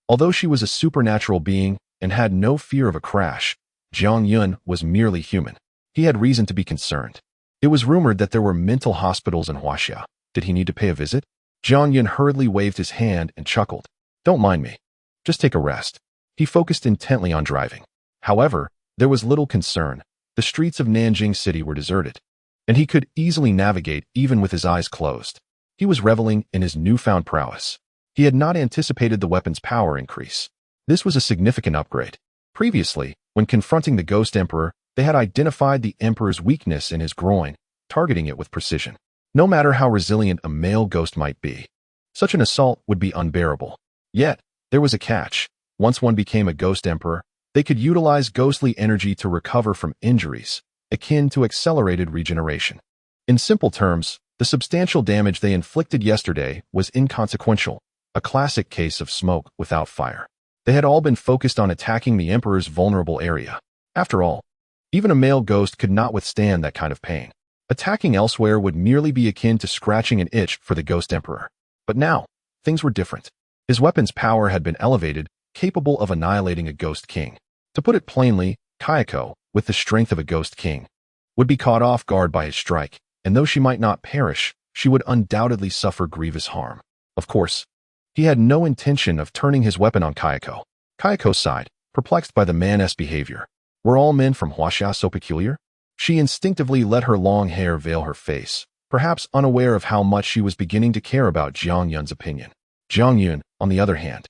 Although she was a supernatural being and had no fear of a crash, Zhang Yun was merely human. He had reason to be concerned. It was rumored that there were mental hospitals in Huaxia. Did he need to pay a visit? Zhang Yun hurriedly waved his hand and chuckled. Don't mind me. Just take a rest. He focused intently on driving. However, there was little concern. The streets of Nanjing City were deserted, and he could easily navigate even with his eyes closed. He was reveling in his newfound prowess. He had not anticipated the weapon's power increase. This was a significant upgrade. Previously, when confronting the Ghost Emperor, they had identified the Emperor's weakness in his groin, targeting it with precision. No matter how resilient a male ghost might be, such an assault would be unbearable. Yet, there was a catch. Once one became a Ghost Emperor, they could utilize ghostly energy to recover from injuries, akin to accelerated regeneration. In simple terms, the substantial damage they inflicted yesterday was inconsequential, a classic case of smoke without fire. They had all been focused on attacking the Emperor's vulnerable area. After all, even a male ghost could not withstand that kind of pain. Attacking elsewhere would merely be akin to scratching an itch for the Ghost Emperor. But now, things were different. His weapon's power had been elevated, capable of annihilating a Ghost King. To put it plainly, Kayako, with the strength of a Ghost King, would be caught off guard by his strike, and though she might not perish, she would undoubtedly suffer grievous harm. Of course, he had no intention of turning his weapon on Kayako. Kayako sighed, perplexed by the man's behavior. Were all men from Huaxia so peculiar? She instinctively let her long hair veil her face, perhaps unaware of how much she was beginning to care about Zhang Yun's opinion. Zhang Yun, on the other hand,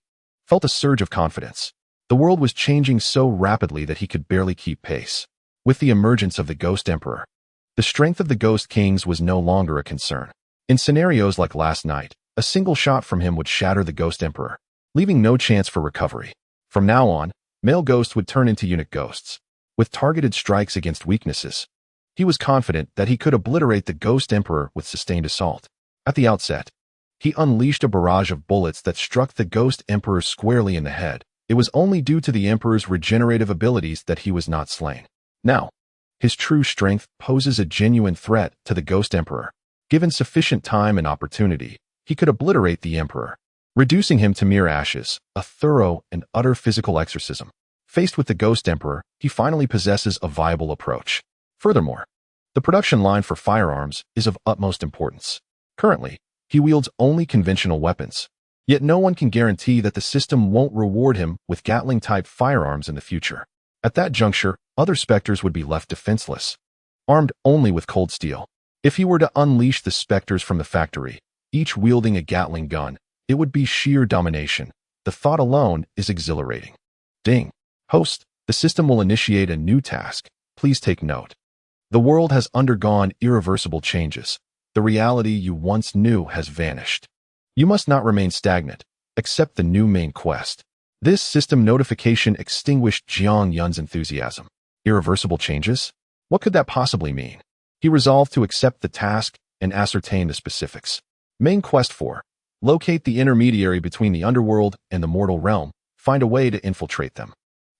felt a surge of confidence. The world was changing so rapidly that he could barely keep pace. With the emergence of the Ghost Emperor, The strength of the Ghost Kings was no longer a concern. In scenarios like last night, a single shot from him would shatter the Ghost Emperor, leaving no chance for recovery. From now on, male ghosts would turn into eunuch ghosts, with targeted strikes against weaknesses. He was confident that he could obliterate the Ghost Emperor with sustained assault. At the outset, he unleashed a barrage of bullets that struck the Ghost Emperor squarely in the head. It was only due to the Emperor's regenerative abilities that he was not slain. Now, his true strength poses a genuine threat to the Ghost Emperor. Given sufficient time and opportunity, he could obliterate the Emperor, reducing him to mere ashes, a thorough and utter physical exorcism. Faced with the Ghost Emperor, he finally possesses a viable approach. Furthermore, the production line for firearms is of utmost importance. Currently, he wields only conventional weapons, yet no one can guarantee that the system won't reward him with Gatling-type firearms in the future. At that juncture, other Spectres would be left defenseless, armed only with cold steel. If he were to unleash the Spectres from the factory, each wielding a Gatling gun, it would be sheer domination. The thought alone is exhilarating. Ding. Host, the system will initiate a new task. Please take note. The world has undergone irreversible changes. The reality you once knew has vanished. You must not remain stagnant. Accept the new main quest. This system notification extinguished Jiang Yun's enthusiasm. Irreversible changes? What could that possibly mean? He resolved to accept the task and ascertain the specifics. Main quest 4. Locate the intermediary between the underworld and the mortal realm. Find a way to infiltrate them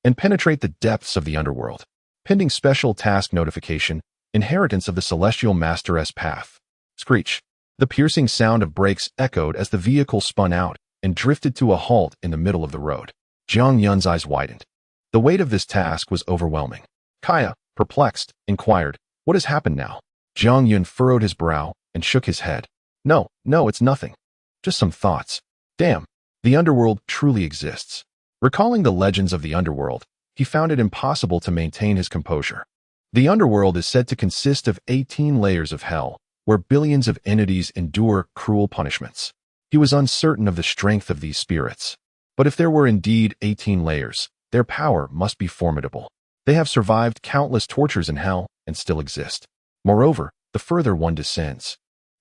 and penetrate the depths of the underworld. Pending special task notification, inheritance of the Celestial Master's path. Screech. The piercing sound of brakes echoed as the vehicle spun out and drifted to a halt in the middle of the road. Jiang Yun's eyes widened. The weight of this task was overwhelming. Kaya, perplexed, inquired, "What has happened now?" Jiang Yun furrowed his brow and shook his head. No, it's nothing. Just some thoughts. Damn, the underworld truly exists. Recalling the legends of the underworld, he found it impossible to maintain his composure. The underworld is said to consist of 18 layers of hell, where billions of entities endure cruel punishments. He was uncertain of the strength of these spirits. But if there were indeed 18 layers, their power must be formidable. They have survived countless tortures in hell and still exist. Moreover, the further one descends,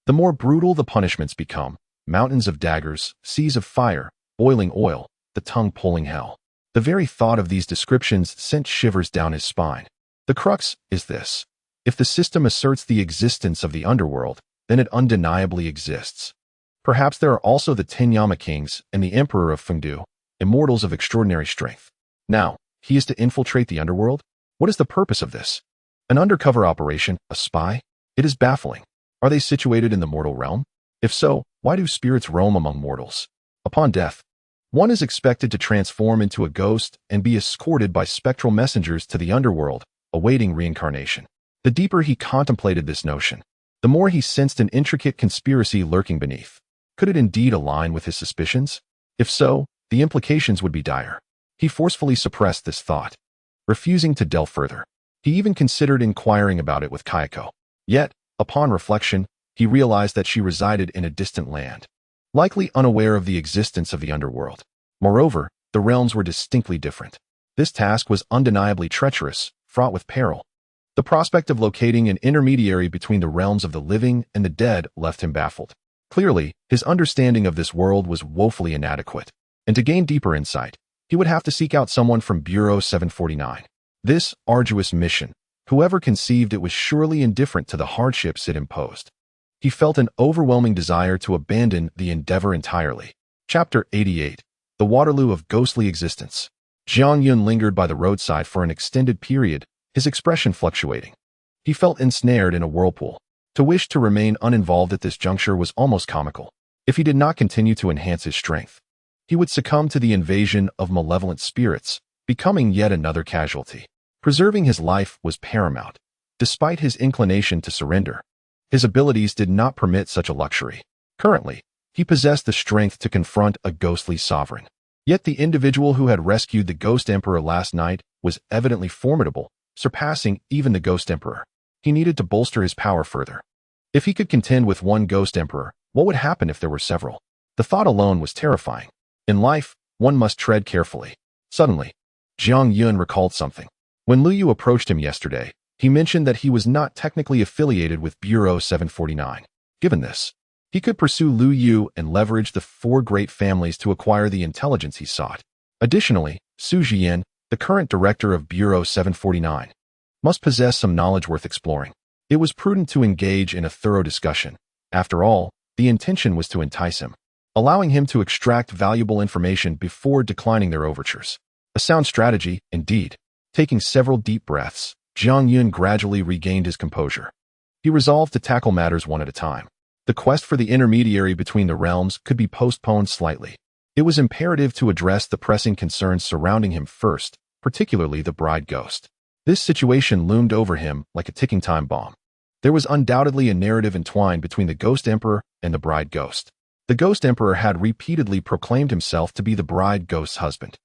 the more brutal the punishments become. Mountains of daggers, seas of fire, boiling oil, the tongue-pulling hell. The very thought of these descriptions sent shivers down his spine. The crux is this. If the system asserts the existence of the underworld, then it undeniably exists. Perhaps there are also the 10 Yama Kings and the Emperor of Fengdu, immortals of extraordinary strength. Now, he is to infiltrate the underworld? What is the purpose of this? An undercover operation? A spy? It is baffling. Are they situated in the mortal realm? If so, why do spirits roam among mortals? Upon death, one is expected to transform into a ghost and be escorted by spectral messengers to the underworld, awaiting reincarnation. The deeper he contemplated this notion, the more he sensed an intricate conspiracy lurking beneath. Could it indeed align with his suspicions? If so, the implications would be dire. He forcefully suppressed this thought, refusing to delve further. He even considered inquiring about it with Kayako. Yet, upon reflection, he realized that she resided in a distant land, likely unaware of the existence of the underworld. Moreover, the realms were distinctly different. This task was undeniably treacherous, fraught with peril. The prospect of locating an intermediary between the realms of the living and the dead left him baffled. Clearly, his understanding of this world was woefully inadequate, and to gain deeper insight, he would have to seek out someone from Bureau 749. This arduous mission, whoever conceived it was surely indifferent to the hardships it imposed. He felt an overwhelming desire to abandon the endeavor entirely. Chapter 88. The Waterloo of Ghostly Existence. Jiang Yun lingered by the roadside for an extended period, his expression fluctuating. He felt ensnared in a whirlpool. To wish to remain uninvolved at this juncture was almost comical. If he did not continue to enhance his strength, he would succumb to the invasion of malevolent spirits, becoming yet another casualty. Preserving his life was paramount. Despite his inclination to surrender, his abilities did not permit such a luxury. Currently, he possessed the strength to confront a ghostly sovereign. Yet the individual who had rescued the Ghost Emperor last night was evidently formidable, surpassing even the Ghost Emperor. He needed to bolster his power further. If he could contend with one Ghost Emperor, what would happen if there were several? The thought alone was terrifying. In life, one must tread carefully. Suddenly, Jiang Yun recalled something. When Lu Yu approached him yesterday, He mentioned that he was not technically affiliated with Bureau 749. Given this, he could pursue Liu Yu and leverage the four great families to acquire the intelligence he sought. Additionally, Su Jian, the current director of Bureau 749, must possess some knowledge worth exploring. It was prudent to engage in a thorough discussion. After all, the intention was to entice him, allowing him to extract valuable information before declining their overtures. A sound strategy, indeed. Taking several deep breaths, Jiang Yun gradually regained his composure. He resolved to tackle matters one at a time. The quest for the intermediary between the realms could be postponed slightly. It was imperative to address the pressing concerns surrounding him first, particularly the bride ghost. This situation loomed over him like a ticking time bomb. There was undoubtedly a narrative entwined between the Ghost Emperor and the bride ghost. The Ghost Emperor had repeatedly proclaimed himself to be the bride ghost's husband.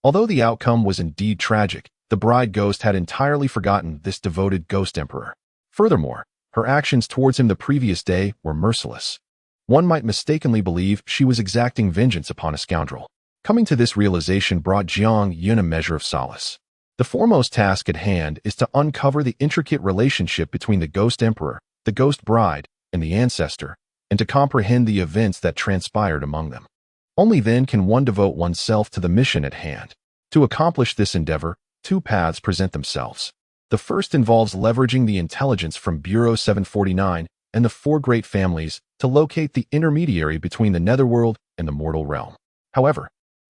Although the outcome was indeed tragic, the bride ghost had entirely forgotten this devoted Ghost Emperor. Furthermore, her actions towards him the previous day were merciless. One might mistakenly believe she was exacting vengeance upon a scoundrel. Coming to this realization brought Jiang Yun a measure of solace. The foremost task at hand is to uncover the intricate relationship between the Ghost Emperor, the Ghost Bride, and the Ancestor, and to comprehend the events that transpired among them. Only then can one devote oneself to the mission at hand. To accomplish this endeavor, two paths present themselves. The first involves leveraging the intelligence from Bureau 749 and the four great families to locate the intermediary between the netherworld and the mortal realm. However,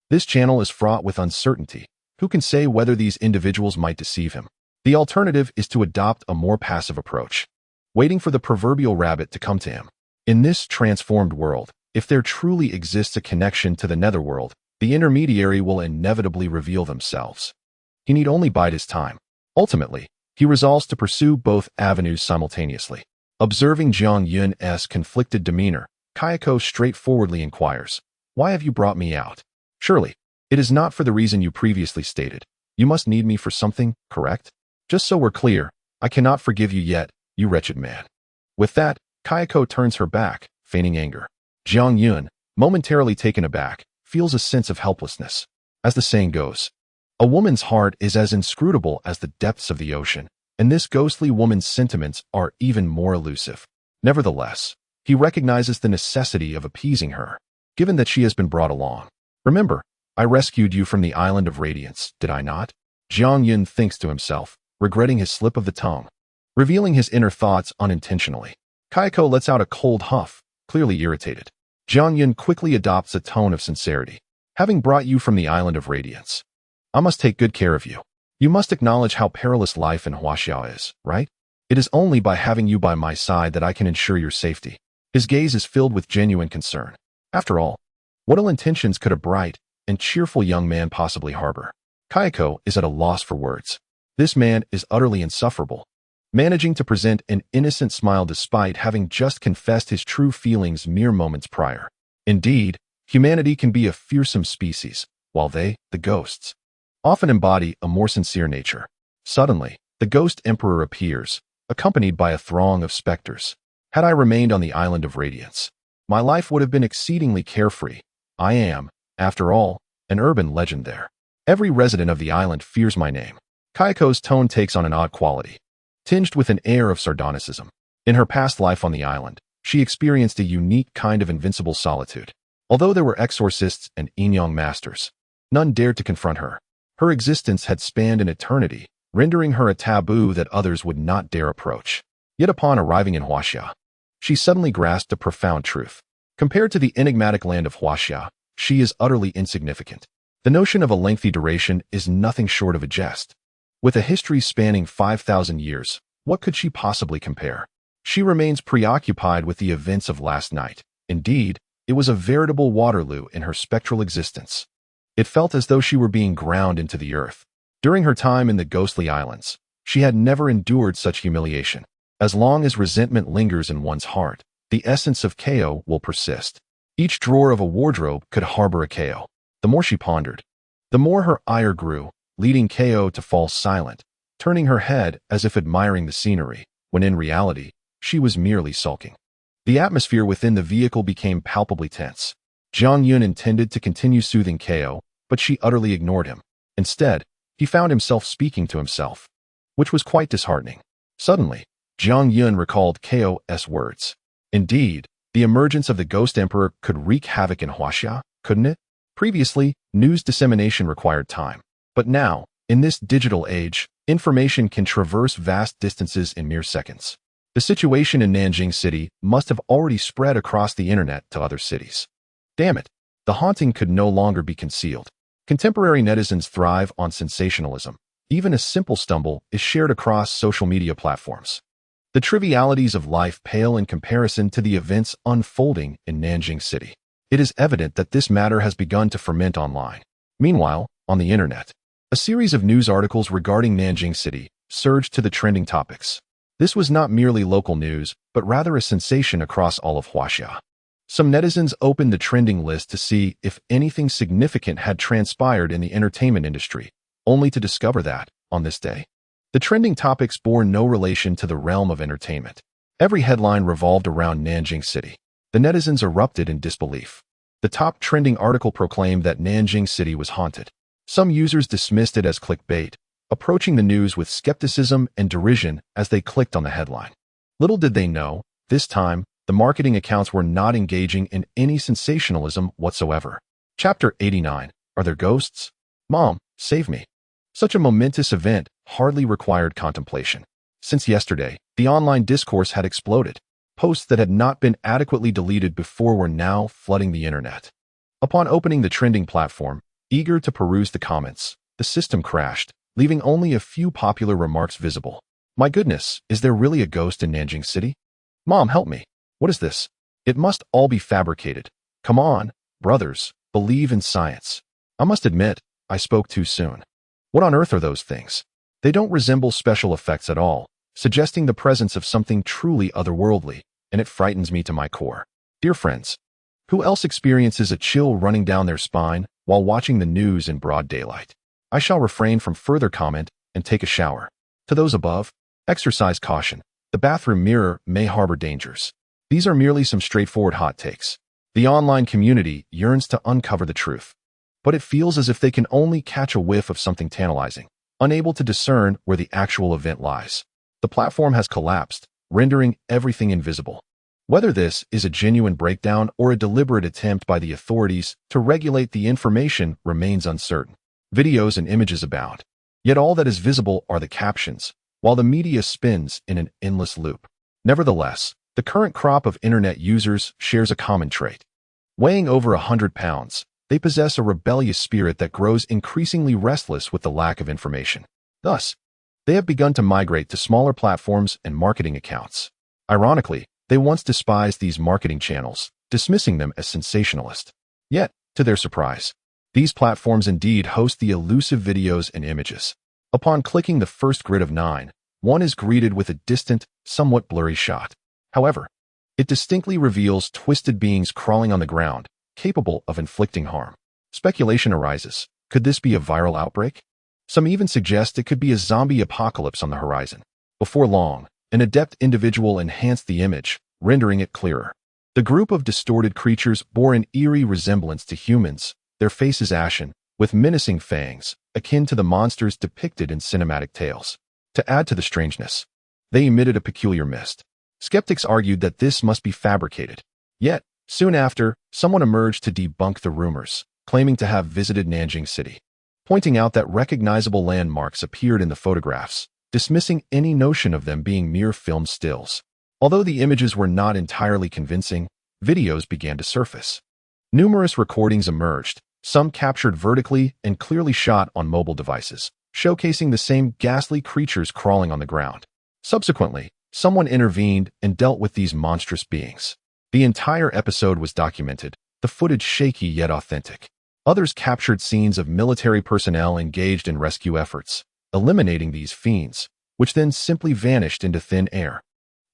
this channel is fraught with uncertainty. Who can say whether these individuals might deceive him? The alternative is to adopt a more passive approach, waiting for the proverbial rabbit to come to him. In this transformed world, if there truly exists a connection to the netherworld, the intermediary will inevitably reveal themselves. He need only bide his time. Ultimately, he resolves to pursue both avenues simultaneously. Observing Jiang Yun's conflicted demeanor, Kayako straightforwardly inquires, "Why have you brought me out? Surely, it is not for the reason you previously stated. You must need me for something, correct? Just so we're clear, I cannot forgive you yet, you wretched man." With that, Kayako turns her back, feigning anger. Jiang Yun, momentarily taken aback, feels a sense of helplessness. As the saying goes, a woman's heart is as inscrutable as the depths of the ocean, and this ghostly woman's sentiments are even more elusive. Nevertheless, he recognizes the necessity of appeasing her, given that she has been brought along. "Remember, I rescued you from the Island of Radiance, did I not?" Jiang Yun thinks to himself, regretting his slip of the tongue. Revealing his inner thoughts unintentionally, Kayako lets out a cold huff, clearly irritated. Jiang Yun quickly adopts a tone of sincerity. "Having brought you from the Island of Radiance, I must take good care of you. You must acknowledge how perilous life in Huaxiao is, right? It is only by having you by my side that I can ensure your safety." His gaze is filled with genuine concern. After all, what ill intentions could a bright and cheerful young man possibly harbor? Kayako is at a loss for words. This man is utterly insufferable, managing to present an innocent smile despite having just confessed his true feelings mere moments prior. Indeed, humanity can be a fearsome species, while they, the ghosts, often embody a more sincere nature. Suddenly, the Ghost Emperor appears, accompanied by a throng of specters. "Had I remained on the Island of Radiance, my life would have been exceedingly carefree. I am, after all, an urban legend there. Every resident of the island fears my name." Kayako's tone takes on an odd quality, tinged with an air of sardonicism. In her past life on the island, she experienced a unique kind of invincible solitude. Although there were exorcists and Yin-Yang masters, none dared to confront her. Her existence had spanned an eternity, rendering her a taboo that others would not dare approach. Yet upon arriving in Huaxia, she suddenly grasped a profound truth. Compared to the enigmatic land of Huaxia, she is utterly insignificant. The notion of a lengthy duration is nothing short of a jest. With a history spanning 5,000 years, what could she possibly compare? She remains preoccupied with the events of last night. Indeed, it was a veritable Waterloo in her spectral existence. It felt as though she were being ground into the earth. During her time in the ghostly islands, she had never endured such humiliation. As long as resentment lingers in one's heart, the essence of chaos will persist. Each drawer of a wardrobe could harbor a chaos. The more she pondered, the more her ire grew, leading Ko to fall silent, turning her head as if admiring the scenery, when in reality, she was merely sulking. The atmosphere within the vehicle became palpably tense. Jiang Yun intended to continue soothing Ko, but she utterly ignored him. Instead, he found himself speaking to himself, which was quite disheartening. Suddenly, Jiang Yun recalled KO's words. Indeed, the emergence of the Ghost Emperor could wreak havoc in Huaxia, couldn't it? Previously, news dissemination required time. But now, in this digital age, information can traverse vast distances in mere seconds. The situation in Nanjing City must have already spread across the internet to other cities. Damn it, the haunting could no longer be concealed. Contemporary netizens thrive on sensationalism. Even a simple stumble is shared across social media platforms. The trivialities of life pale in comparison to the events unfolding in Nanjing City. It is evident that this matter has begun to ferment online. Meanwhile, on the internet, a series of news articles regarding Nanjing City surged to the trending topics. This was not merely local news, but rather a sensation across all of Huaxia. Some netizens opened the trending list to see if anything significant had transpired in the entertainment industry, only to discover that, on this day, the trending topics bore no relation to the realm of entertainment. Every headline revolved around Nanjing City. The netizens erupted in disbelief. The top trending article proclaimed that Nanjing City was haunted. Some users dismissed it as clickbait, approaching the news with skepticism and derision as they clicked on the headline. Little did they know, this time, the marketing accounts were not engaging in any sensationalism whatsoever. Chapter 89. Are there ghosts? Mom, save me. Such a momentous event hardly required contemplation. Since yesterday, the online discourse had exploded. Posts that had not been adequately deleted before were now flooding the internet. Upon opening the trending platform, eager to peruse the comments, the system crashed, leaving only a few popular remarks visible. My goodness, is there really a ghost in Nanjing City? Mom, help me. What is this? It must all be fabricated. Come on, brothers, believe in science. I must admit, I spoke too soon. What on earth are those things? They don't resemble special effects at all, suggesting the presence of something truly otherworldly, and it frightens me to my core. Dear friends, who else experiences a chill running down their spine while watching the news in broad daylight? I shall refrain from further comment and take a shower. To those above, exercise caution. The bathroom mirror may harbor dangers. These are merely some straightforward hot takes. The online community yearns to uncover the truth, but it feels as if they can only catch a whiff of something tantalizing, unable to discern where the actual event lies. The platform has collapsed, rendering everything invisible. Whether this is a genuine breakdown or a deliberate attempt by the authorities to regulate the information remains uncertain. Videos and images abound, yet all that is visible are the captions, while the media spins in an endless loop. Nevertheless, the current crop of internet users shares a common trait. Weighing over 100 pounds, they possess a rebellious spirit that grows increasingly restless with the lack of information. Thus, they have begun to migrate to smaller platforms and marketing accounts. Ironically, they once despised these marketing channels, dismissing them as sensationalist. Yet, to their surprise, these platforms indeed host the elusive videos and images. Upon clicking the first grid of 9, one is greeted with a distant, somewhat blurry shot. However, it distinctly reveals twisted beings crawling on the ground, capable of inflicting harm. Speculation arises. Could this be a viral outbreak? Some even suggest it could be a zombie apocalypse on the horizon. Before long, an adept individual enhanced the image, rendering it clearer. The group of distorted creatures bore an eerie resemblance to humans, their faces ashen, with menacing fangs, akin to the monsters depicted in cinematic tales. To add to the strangeness, they emitted a peculiar mist. Skeptics argued that this must be fabricated. Yet, soon after, someone emerged to debunk the rumors, claiming to have visited Nanjing City, pointing out that recognizable landmarks appeared in the photographs, dismissing any notion of them being mere film stills. Although the images were not entirely convincing, videos began to surface. Numerous recordings emerged, some captured vertically and clearly shot on mobile devices, showcasing the same ghastly creatures crawling on the ground. Subsequently, someone intervened and dealt with these monstrous beings. The entire episode was documented, the footage shaky yet authentic. Others captured scenes of military personnel engaged in rescue efforts, eliminating these fiends, which then simply vanished into thin air.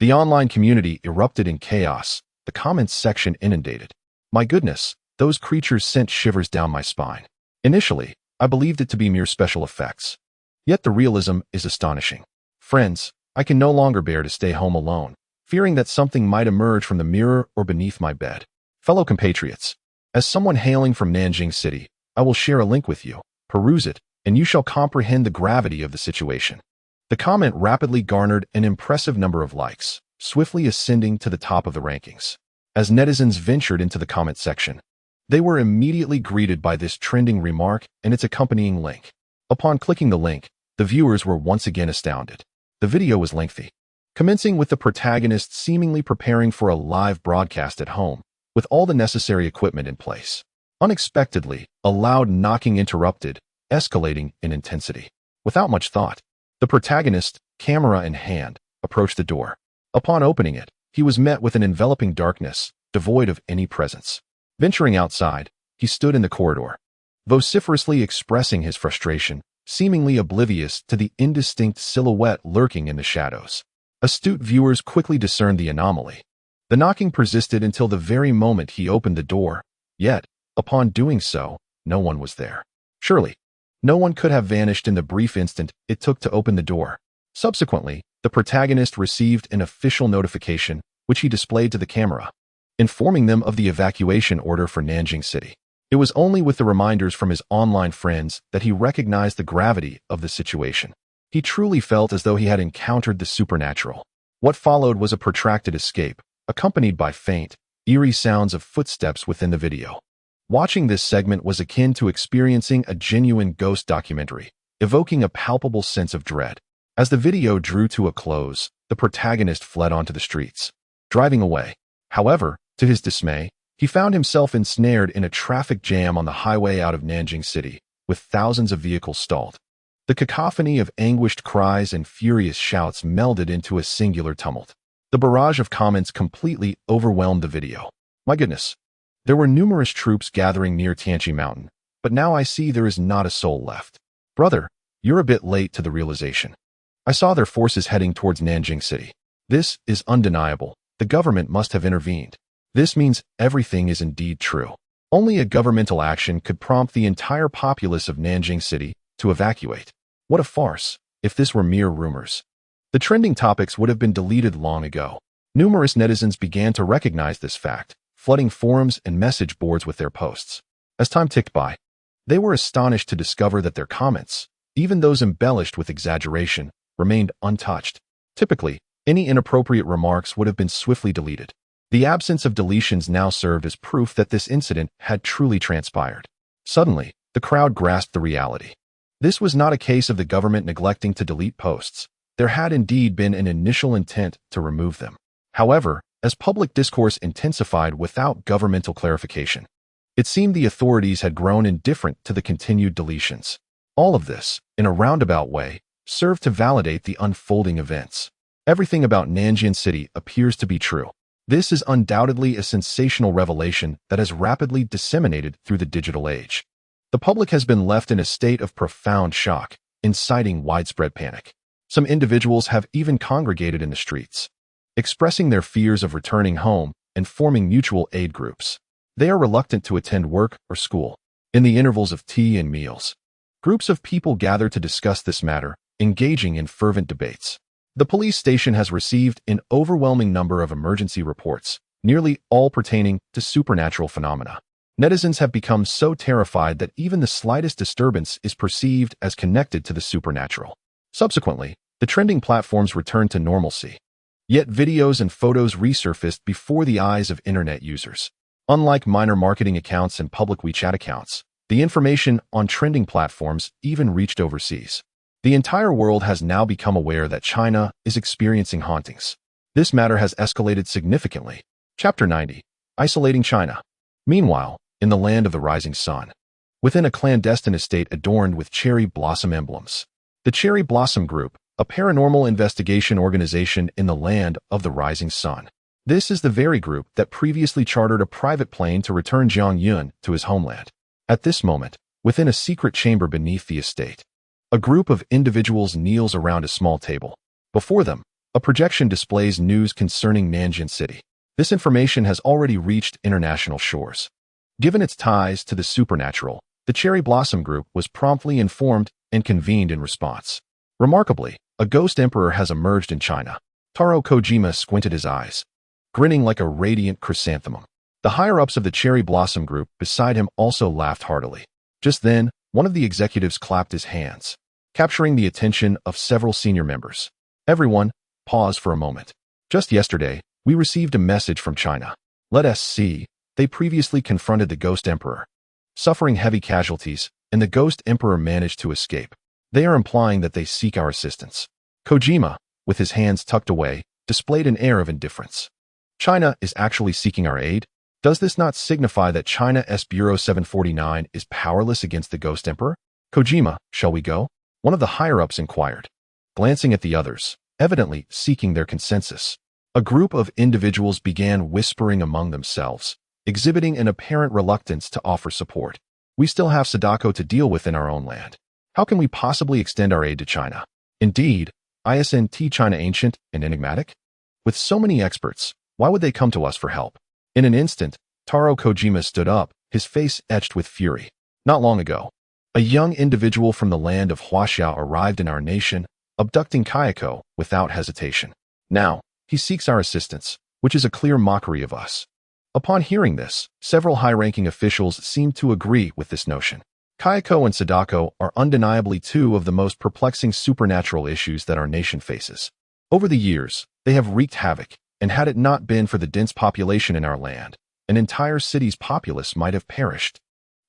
The online community erupted in chaos, the comments section inundated. My goodness, those creatures sent shivers down my spine. Initially, I believed it to be mere special effects. Yet the realism is astonishing. Friends, I can no longer bear to stay home alone, fearing that something might emerge from the mirror or beneath my bed. Fellow compatriots, as someone hailing from Nanjing City, I will share a link with you. Peruse it, and you shall comprehend the gravity of the situation. The comment rapidly garnered an impressive number of likes, swiftly ascending to the top of the rankings. As netizens ventured into the comment section, they were immediately greeted by this trending remark and its accompanying link. Upon clicking the link, the viewers were once again astounded. The video was lengthy, commencing with the protagonist seemingly preparing for a live broadcast at home, with all the necessary equipment in place. Unexpectedly, a loud knocking interrupted, escalating in intensity. Without much thought, the protagonist, camera in hand, approached the door. Upon opening it, he was met with an enveloping darkness, devoid of any presence. Venturing outside, he stood in the corridor, vociferously expressing his frustration, seemingly oblivious to the indistinct silhouette lurking in the shadows. Astute viewers quickly discerned the anomaly. The knocking persisted until the very moment he opened the door, yet, upon doing so, no one was there. Surely, no one could have vanished in the brief instant it took to open the door. Subsequently, the protagonist received an official notification, which he displayed to the camera, informing them of the evacuation order for Nanjing City. It was only with the reminders from his online friends that he recognized the gravity of the situation. He truly felt as though he had encountered the supernatural. What followed was a protracted escape, accompanied by faint, eerie sounds of footsteps within the video. Watching this segment was akin to experiencing a genuine ghost documentary, evoking a palpable sense of dread. As the video drew to a close, the protagonist fled onto the streets, driving away. However, to his dismay, he found himself ensnared in a traffic jam on the highway out of Nanjing City, with thousands of vehicles stalled. The cacophony of anguished cries and furious shouts melded into a singular tumult. The barrage of comments completely overwhelmed the video. My goodness. There were numerous troops gathering near Tianqi Mountain, but now I see there is not a soul left. Brother, you're a bit late to the realization. I saw their forces heading towards Nanjing City. This is undeniable. The government must have intervened. This means everything is indeed true. Only a governmental action could prompt the entire populace of Nanjing City to evacuate. What a farce, if this were mere rumors. The trending topics would have been deleted long ago. Numerous netizens began to recognize this fact, flooding forums and message boards with their posts. As time ticked by, they were astonished to discover that their comments, even those embellished with exaggeration, remained untouched. Typically, any inappropriate remarks would have been swiftly deleted. The absence of deletions now served as proof that this incident had truly transpired. Suddenly, the crowd grasped the reality. This was not a case of the government neglecting to delete posts. There had indeed been an initial intent to remove them. However, as public discourse intensified without governmental clarification, it seemed the authorities had grown indifferent to the continued deletions. All of this, in a roundabout way, served to validate the unfolding events. Everything about Nanjing City appears to be true. This is undoubtedly a sensational revelation that has rapidly disseminated through the digital age. The public has been left in a state of profound shock, inciting widespread panic. Some individuals have even congregated in the streets, expressing their fears of returning home and forming mutual aid groups. They are reluctant to attend work or school. In the intervals of tea and meals, groups of people gather to discuss this matter, engaging in fervent debates. The police station has received an overwhelming number of emergency reports, nearly all pertaining to supernatural phenomena. Netizens have become so terrified that even the slightest disturbance is perceived as connected to the supernatural. Subsequently, the trending platforms returned to normalcy. Yet videos and photos resurfaced before the eyes of internet users. Unlike minor marketing accounts and public WeChat accounts, the information on trending platforms even reached overseas. The entire world has now become aware that China is experiencing hauntings. This matter has escalated significantly. Chapter 90. Isolating China. Meanwhile, in the land of the rising sun, within a clandestine estate adorned with cherry blossom emblems, the Cherry Blossom Group, a paranormal investigation organization in the land of the rising sun. This is the very group that previously chartered a private plane to return Jiang Yun to his homeland. At this moment, within a secret chamber beneath the estate, a group of individuals kneels around a small table. Before them, a projection displays news concerning Nanjing City. This information has already reached international shores. Given its ties to the supernatural, the Cherry Blossom Group was promptly informed and convened in response. Remarkably, a ghost emperor has emerged in China. Taro Kojima squinted his eyes, grinning like a radiant chrysanthemum. The higher-ups of the Cherry Blossom Group beside him also laughed heartily. Just then, one of the executives clapped his hands. capturing the attention of several senior members. Everyone, pause for a moment. Just yesterday, we received a message from China. Let us see. They previously confronted the Ghost Emperor, suffering heavy casualties, and the Ghost Emperor managed to escape. They are implying that they seek our assistance. Kojima, with his hands tucked away, displayed an air of indifference. China is actually seeking our aid? Does this not signify that China's Bureau 749 is powerless against the Ghost Emperor? Kojima, shall we go? One of the higher-ups inquired, glancing at the others, evidently seeking their consensus. A group of individuals began whispering among themselves, exhibiting an apparent reluctance to offer support. We still have Sadako to deal with in our own land. How can we possibly extend our aid to China? Indeed, isn't China ancient and enigmatic? With so many experts, why would they come to us for help? In an instant, Taro Kojima stood up, his face etched with fury. Not long ago, a young individual from the land of Huaxia arrived in our nation, abducting Kayako without hesitation. Now, he seeks our assistance, which is a clear mockery of us. Upon hearing this, several high-ranking officials seemed to agree with this notion. Kayako and Sadako are undeniably two of the most perplexing supernatural issues that our nation faces. Over the years, they have wreaked havoc, and had it not been for the dense population in our land, an entire city's populace might have perished.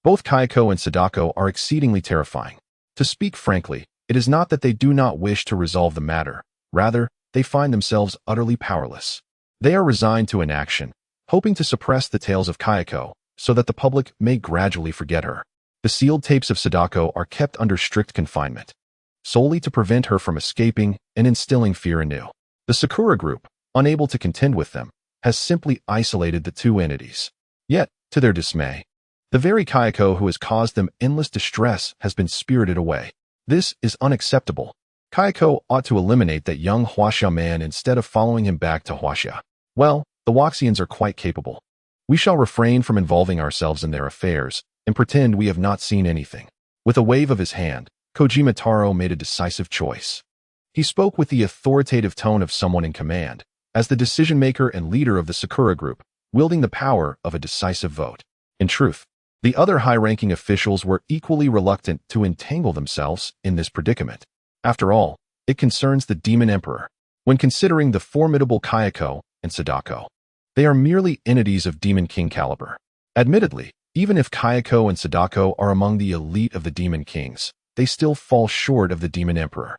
Both Kayako and Sadako are exceedingly terrifying. To speak frankly, it is not that they do not wish to resolve the matter, rather, they find themselves utterly powerless. They are resigned to inaction, hoping to suppress the tales of Kayako, so that the public may gradually forget her. The sealed tapes of Sadako are kept under strict confinement, solely to prevent her from escaping and instilling fear anew. The Sakura Group, unable to contend with them, has simply isolated the two entities. Yet, to their dismay, the very Kayako who has caused them endless distress has been spirited away. This is unacceptable. Kayako ought to eliminate that young Huaxia man instead of following him back to Huaxia. Well, the Waxians are quite capable. We shall refrain from involving ourselves in their affairs and pretend we have not seen anything. With a wave of his hand, Kojima Taro made a decisive choice. He spoke with the authoritative tone of someone in command, as the decision-maker and leader of the Sakura Group, wielding the power of a decisive vote. In truth, the other high-ranking officials were equally reluctant to entangle themselves in this predicament. After all, it concerns the Demon Emperor. When considering the formidable Kayako and Sadako, they are merely entities of Demon King caliber. Admittedly, even if Kayako and Sadako are among the elite of the Demon Kings, they still fall short of the Demon Emperor.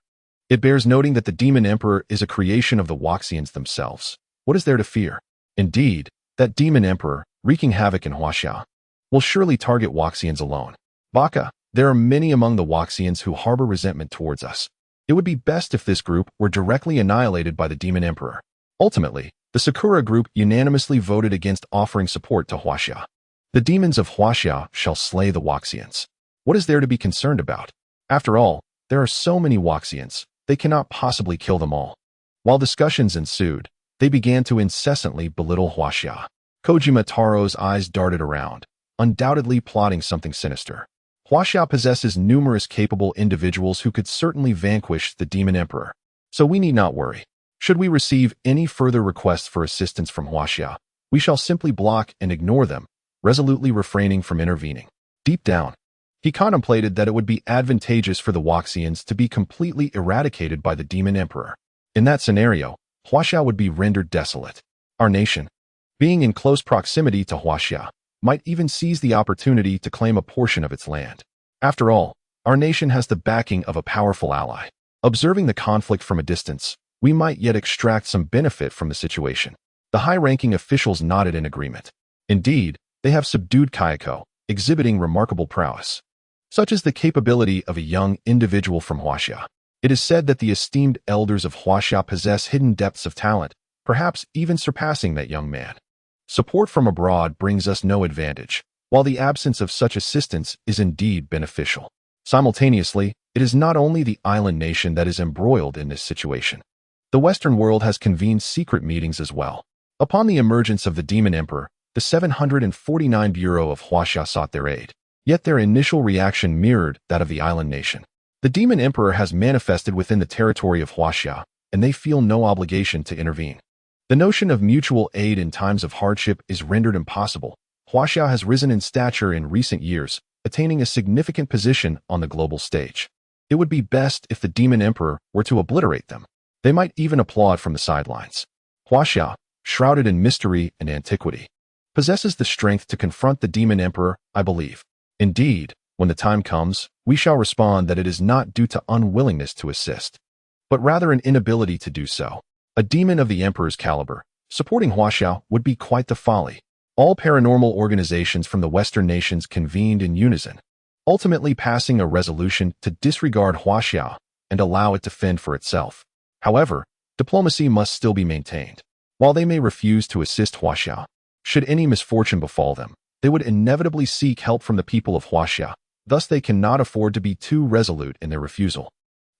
It bears noting that the Demon Emperor is a creation of the Waxians themselves. What is there to fear? Indeed, that Demon Emperor, wreaking havoc in Huaxia, will surely target Waxians alone. Baka, there are many among the Waxians who harbor resentment towards us. It would be best if this group were directly annihilated by the Demon Emperor. Ultimately, the Sakura Group unanimously voted against offering support to Huaxia. The demons of Huaxia shall slay the Waxians. What is there to be concerned about? After all, there are so many Waxians, they cannot possibly kill them all. While discussions ensued, they began to incessantly belittle Huaxia. Kojima Taro's eyes darted around, undoubtedly plotting something sinister. Huaxia possesses numerous capable individuals who could certainly vanquish the Demon Emperor, so we need not worry. Should we receive any further requests for assistance from Huaxia, we shall simply block and ignore them, resolutely refraining from intervening. Deep down, he contemplated that it would be advantageous for the Waxians to be completely eradicated by the Demon Emperor. In that scenario, Huaxia would be rendered desolate. Our nation, being in close proximity to Huaxia, might even seize the opportunity to claim a portion of its land. After all, our nation has the backing of a powerful ally. Observing the conflict from a distance, we might yet extract some benefit from the situation. The high-ranking officials nodded in agreement. Indeed, they have subdued Kayako, exhibiting remarkable prowess. Such is the capability of a young individual from Huaxia. It is said that the esteemed elders of Huaxia possess hidden depths of talent, perhaps even surpassing that young man. Support from abroad brings us no advantage, while the absence of such assistance is indeed beneficial. Simultaneously, it is not only the island nation that is embroiled in this situation. The Western world has convened secret meetings as well. Upon the emergence of the Demon Emperor, the 749 Bureau of Huaxia sought their aid. Yet their initial reaction mirrored that of the island nation. The Demon Emperor has manifested within the territory of Huaxia, and they feel no obligation to intervene. The notion of mutual aid in times of hardship is rendered impossible. Huaxia has risen in stature in recent years, attaining a significant position on the global stage. It would be best if the demon emperor were to obliterate them. They might even applaud from the sidelines. Huaxia, shrouded in mystery and antiquity, possesses the strength to confront the demon emperor, I believe. Indeed, when the time comes, we shall respond that it is not due to unwillingness to assist, but rather an inability to do so. A demon of the emperor's caliber, supporting Huaxia would be quite the folly. All paranormal organizations from the Western nations convened in unison, ultimately passing a resolution to disregard Huaxia and allow it to fend for itself. However, diplomacy must still be maintained. While they may refuse to assist Huaxia, should any misfortune befall them, they would inevitably seek help from the people of Huaxia. Thus, they cannot afford to be too resolute in their refusal.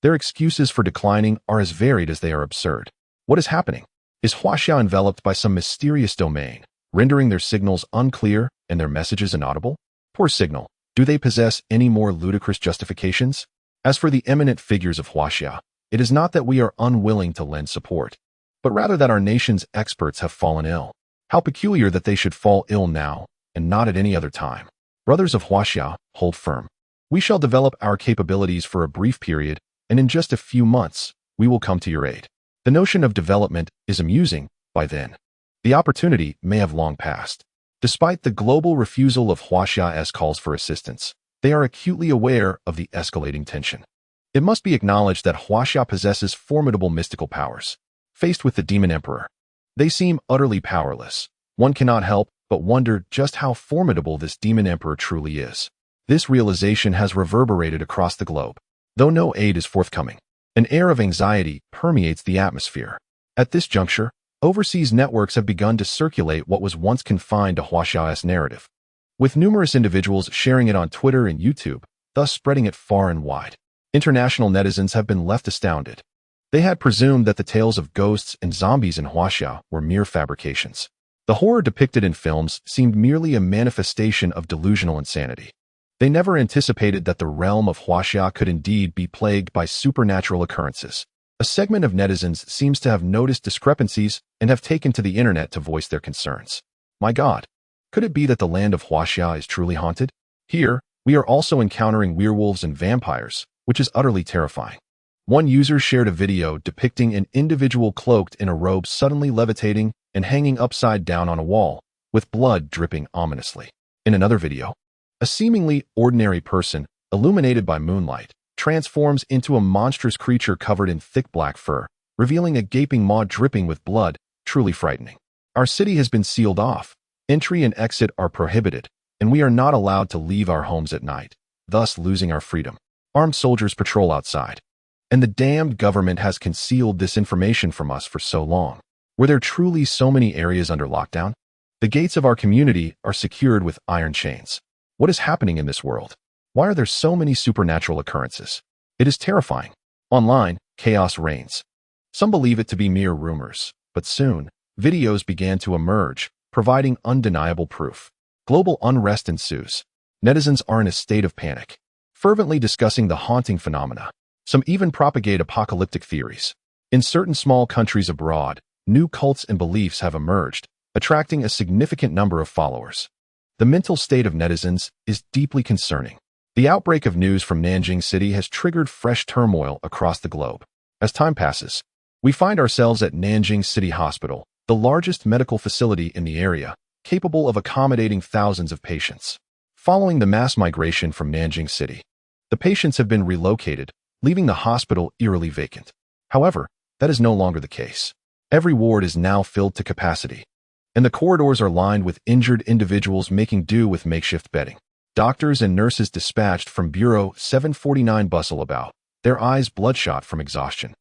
Their excuses for declining are as varied as they are absurd. What is happening? Is Huaxia enveloped by some mysterious domain, rendering their signals unclear and their messages inaudible? Poor signal. Do they possess any more ludicrous justifications? As for the eminent figures of Huaxia, it is not that we are unwilling to lend support, but rather that our nation's experts have fallen ill. How peculiar that they should fall ill now, and not at any other time. Brothers of Huaxia, hold firm. We shall develop our capabilities for a brief period, and in just a few months, we will come to your aid. The notion of development is amusing by then. The opportunity may have long passed. Despite the global refusal of Huaxia's calls for assistance, they are acutely aware of the escalating tension. It must be acknowledged that Huaxia possesses formidable mystical powers. Faced with the demon emperor, they seem utterly powerless. One cannot help but wonder just how formidable this demon emperor truly is. This realization has reverberated across the globe. Though no aid is forthcoming, an air of anxiety permeates the atmosphere. At this juncture, overseas networks have begun to circulate what was once confined to Huaxia's narrative, with numerous individuals sharing it on Twitter and YouTube, thus spreading it far and wide. International netizens have been left astounded. They had presumed that the tales of ghosts and zombies in Huaxia were mere fabrications. The horror depicted in films seemed merely a manifestation of delusional insanity. They never anticipated that the realm of Huaxia could indeed be plagued by supernatural occurrences. A segment of netizens seems to have noticed discrepancies and have taken to the internet to voice their concerns. My God, could it be that the land of Huaxia is truly haunted? Here, we are also encountering werewolves and vampires, which is utterly terrifying. One user shared a video depicting an individual cloaked in a robe suddenly levitating and hanging upside down on a wall, with blood dripping ominously. In another video, a seemingly ordinary person, illuminated by moonlight, transforms into a monstrous creature covered in thick black fur, revealing a gaping maw dripping with blood, truly frightening. Our city has been sealed off. Entry and exit are prohibited, and we are not allowed to leave our homes at night, thus losing our freedom. Armed soldiers patrol outside, and the damned government has concealed this information from us for so long. Were there truly so many areas under lockdown? The gates of our community are secured with iron chains. What is happening in this world? Why are there so many supernatural occurrences? It is terrifying. Online, chaos reigns. Some believe it to be mere rumors, but soon, videos began to emerge, providing undeniable proof. Global unrest ensues. Netizens are in a state of panic, fervently discussing the haunting phenomena. Some even propagate apocalyptic theories. In certain small countries abroad, new cults and beliefs have emerged, attracting a significant number of followers. The mental state of netizens is deeply concerning. The outbreak of news from Nanjing City has triggered fresh turmoil across the globe. As time passes, we find ourselves at Nanjing City Hospital, the largest medical facility in the area, capable of accommodating thousands of patients. Following the mass migration from Nanjing City, the patients have been relocated, leaving the hospital eerily vacant. However, that is no longer the case. Every ward is now filled to capacity, and the corridors are lined with injured individuals making do with makeshift bedding. Doctors and nurses dispatched from Bureau 749 bustle about, their eyes bloodshot from exhaustion.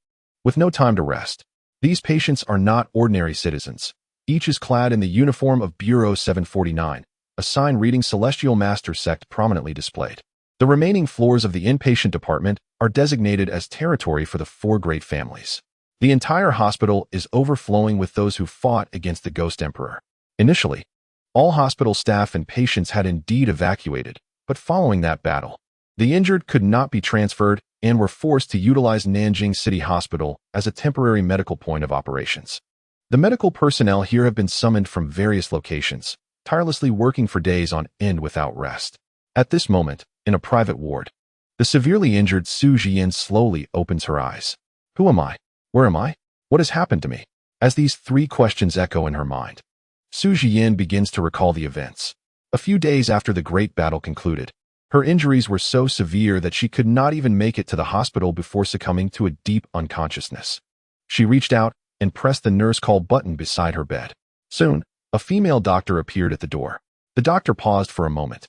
With no time to rest, these patients are not ordinary citizens. Each is clad in the uniform of Bureau 749, a sign reading Celestial Master Sect prominently displayed. The remaining floors of the inpatient department are designated as territory for the 4 great families. The entire hospital is overflowing with those who fought against the Ghost Emperor. Initially, all hospital staff and patients had indeed evacuated, but following that battle, the injured could not be transferred and were forced to utilize Nanjing City Hospital as a temporary medical point of operations. The medical personnel here have been summoned from various locations, tirelessly working for days on end without rest. At this moment, in a private ward, The severely injured Su Jian slowly opens her eyes. Who am I? Where am I? What has happened to me? As these three questions echo in her mind, Su Jian begins to recall the events. A few days after the great battle concluded, her injuries were so severe that she could not even make it to the hospital before succumbing to a deep unconsciousness. She reached out and pressed the nurse call button beside her bed. Soon, a female doctor appeared at the door. The doctor paused for a moment.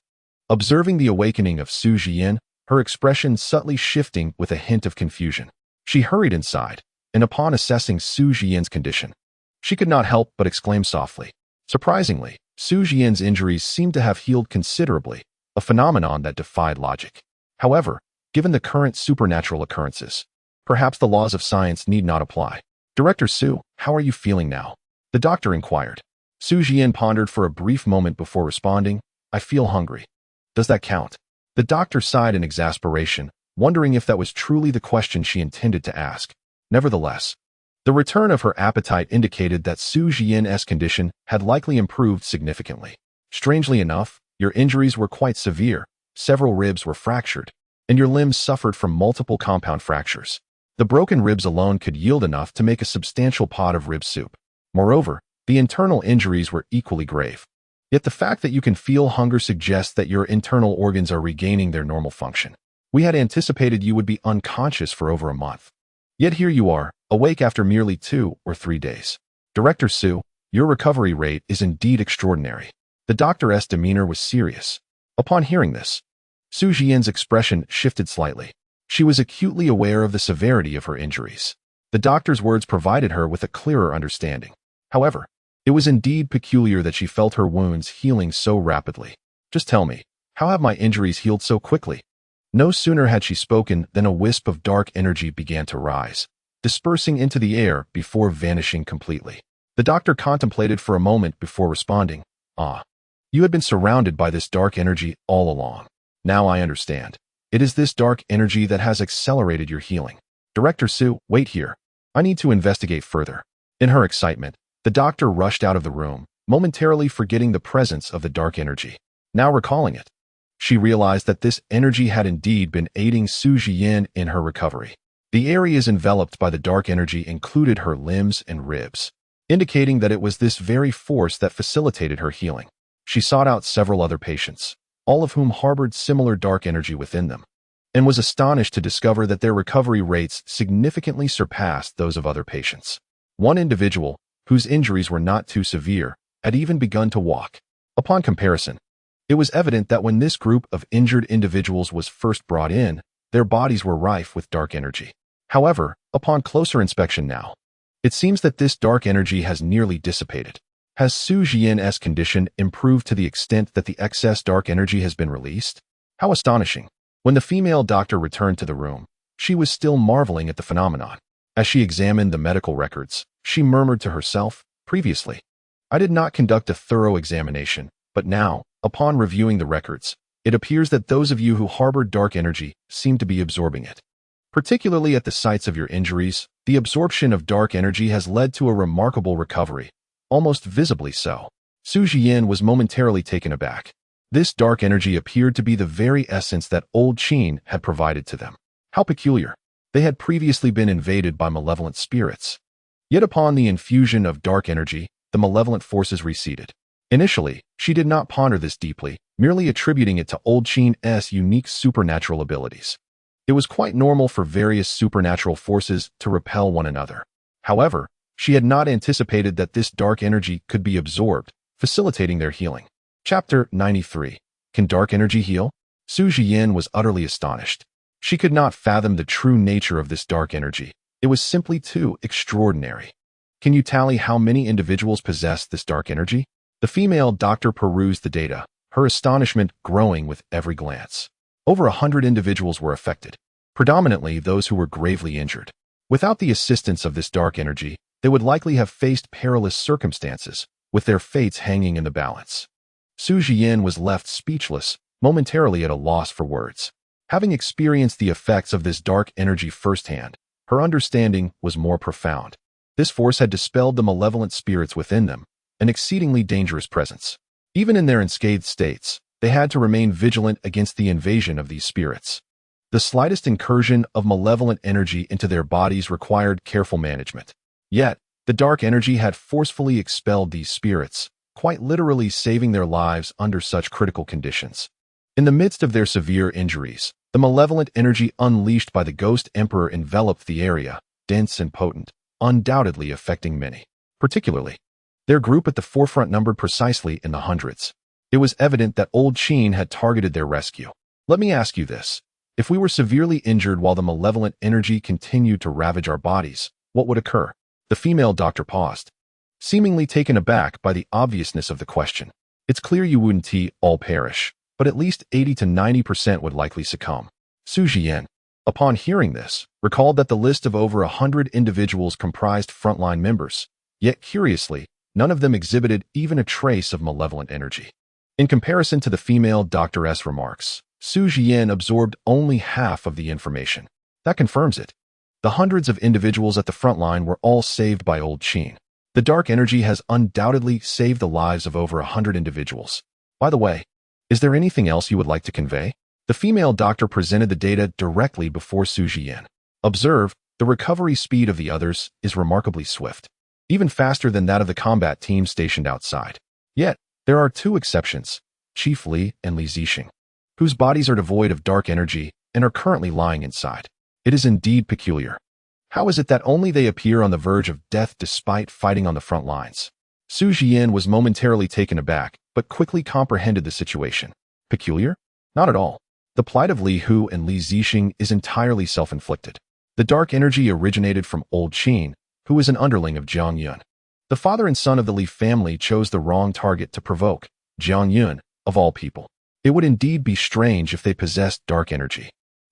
Observing the awakening of Su Jian, her expression subtly shifting with a hint of confusion. She hurried inside, and upon assessing Su Jian's condition, she could not help but exclaim softly. Surprisingly, Su Jian's injuries seemed to have healed considerably, a phenomenon that defied logic. However, given the current supernatural occurrences, perhaps the laws of science need not apply. Director Su, how are you feeling now? The doctor inquired. Su Jian pondered for a brief moment before responding, I feel hungry. Does that count? The doctor sighed in exasperation, wondering if that was truly the question she intended to ask. Nevertheless, the return of her appetite indicated that Su Jian's condition had likely improved significantly. Strangely enough, your injuries were quite severe, several ribs were fractured, and your limbs suffered from multiple compound fractures. The broken ribs alone could yield enough to make a substantial pot of rib soup. Moreover, the internal injuries were equally grave. Yet the fact that you can feel hunger suggests that your internal organs are regaining their normal function. We had anticipated you would be unconscious for over a month. Yet here you are, awake after merely 2 or 3 days. Director Su, your recovery rate is indeed extraordinary. The doctor's demeanor was serious. Upon hearing this, Su Jian's expression shifted slightly. She was acutely aware of the severity of her injuries. The doctor's words provided her with a clearer understanding. However, it was indeed peculiar that she felt her wounds healing so rapidly. Just tell me, how have my injuries healed so quickly? No sooner had she spoken than a wisp of dark energy began to rise, dispersing into the air before vanishing completely. The doctor contemplated for a moment before responding, Ah, you had been surrounded by this dark energy all along. Now I understand. It is this dark energy that has accelerated your healing. Director Su, wait here. I need to investigate further. In her excitement, the doctor rushed out of the room, momentarily forgetting the presence of the dark energy. Now recalling it, she realized that this energy had indeed been aiding Su Jian in her recovery. The areas enveloped by the dark energy included her limbs and ribs, indicating that it was this very force that facilitated her healing. She sought out several other patients, all of whom harbored similar dark energy within them, and was astonished to discover that their recovery rates significantly surpassed those of other patients. One individual, whose injuries were not too severe, had even begun to walk. Upon comparison, it was evident that when this group of injured individuals was first brought in, their bodies were rife with dark energy. However, upon closer inspection now, it seems that this dark energy has nearly dissipated. Has Su Jian's condition improved to the extent that the excess dark energy has been released? How astonishing! When the female doctor returned to the room, she was still marveling at the phenomenon. As she examined the medical records, she murmured to herself, previously, I did not conduct a thorough examination, but now, upon reviewing the records, it appears that those of you who harbored dark energy seem to be absorbing it. Particularly at the sites of your injuries, the absorption of dark energy has led to a remarkable recovery, almost visibly so. Su Jian was momentarily taken aback. This dark energy appeared to be the very essence that old Qin had provided to them. How peculiar! They had previously been invaded by malevolent spirits. Yet upon the infusion of dark energy, the malevolent forces receded. Initially, she did not ponder this deeply, merely attributing it to old Qin's unique supernatural abilities. It was quite normal for various supernatural forces to repel one another. However, she had not anticipated that this dark energy could be absorbed, facilitating their healing. Chapter 93. Can dark energy heal? Su Jian was utterly astonished. She could not fathom the true nature of this dark energy. It was simply too extraordinary. Can you tally how many individuals possess this dark energy? The female doctor perused the data, her astonishment growing with every glance. Over 100 individuals were affected, predominantly those who were gravely injured. Without the assistance of this dark energy, they would likely have faced perilous circumstances, with their fates hanging in the balance. Su Jian was left speechless, momentarily at a loss for words. Having experienced the effects of this dark energy firsthand, her understanding was more profound. This force had dispelled the malevolent spirits within them, an exceedingly dangerous presence. Even in their unscathed states, they had to remain vigilant against the invasion of these spirits. The slightest incursion of malevolent energy into their bodies required careful management. Yet, the dark energy had forcefully expelled these spirits, quite literally saving their lives under such critical conditions. In the midst of their severe injuries, the malevolent energy unleashed by the Ghost Emperor enveloped the area, dense and potent, undoubtedly affecting many. Particularly, their group at the forefront numbered precisely in the hundreds. It was evident that Old Qin had targeted their rescue. Let me ask you this. If we were severely injured while the malevolent energy continued to ravage our bodies, what would occur? The female doctor paused, seemingly taken aback by the obviousness of the question. It's clear you wouldn't all perish, but at least 80 to 90% would likely succumb. Su Jian, upon hearing this, recalled that the list of over 100 individuals comprised frontline members, yet curiously, none of them exhibited even a trace of malevolent energy. In comparison to the female doctor's remarks, Su Jian absorbed only half of the information. That confirms it. The hundreds of individuals at the front line were all saved by Old Qin. The dark energy has undoubtedly saved the lives of over 100 individuals. By the way, is there anything else you would like to convey? The female doctor presented the data directly before Su Jian. Observe, the recovery speed of the others is remarkably swift, even faster than that of the combat team stationed outside. Yet, there are two exceptions, Chief Li and Li Zixing, whose bodies are devoid of dark energy and are currently lying inside. It is indeed peculiar. How is it that only they appear on the verge of death despite fighting on the front lines? Su Jian was momentarily taken aback, but quickly comprehended the situation. Peculiar? Not at all. The plight of Li Hu and Li Zixing is entirely self-inflicted. The dark energy originated from Old Qin, who is an underling of Jiang Yun. The father and son of the Li family chose the wrong target to provoke, Jiang Yun, of all people. It would indeed be strange if they possessed dark energy.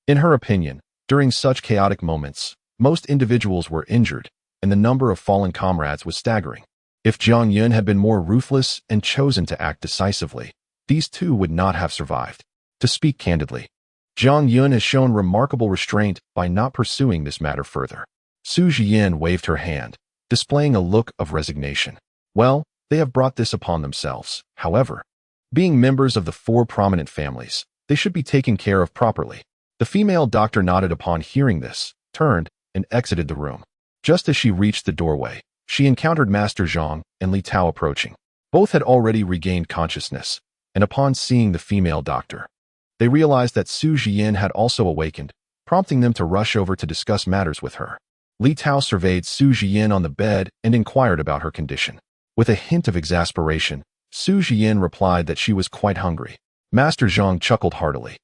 In her opinion, during such chaotic moments, most individuals were injured, and the number of fallen comrades was staggering. If Jiang Yun had been more ruthless and chosen to act decisively, these two would not have survived. To speak candidly, Jiang Yun has shown remarkable restraint by not pursuing this matter further. Su Jian waved her hand, displaying a look of resignation. Well, they have brought this upon themselves. However, being members of the four prominent families, they should be taken care of properly. The female doctor nodded upon hearing this, turned, and exited the room. Just as she reached the doorway, she encountered Master Zhang and Li Tao approaching. Both had already regained consciousness, and upon seeing the female doctor, they realized that Su Jian had also awakened, prompting them to rush over to discuss matters with her. Li Tao surveyed Su Jian on the bed and inquired about her condition. With a hint of exasperation, Su Jian replied that she was quite hungry. Master Zhang chuckled heartily,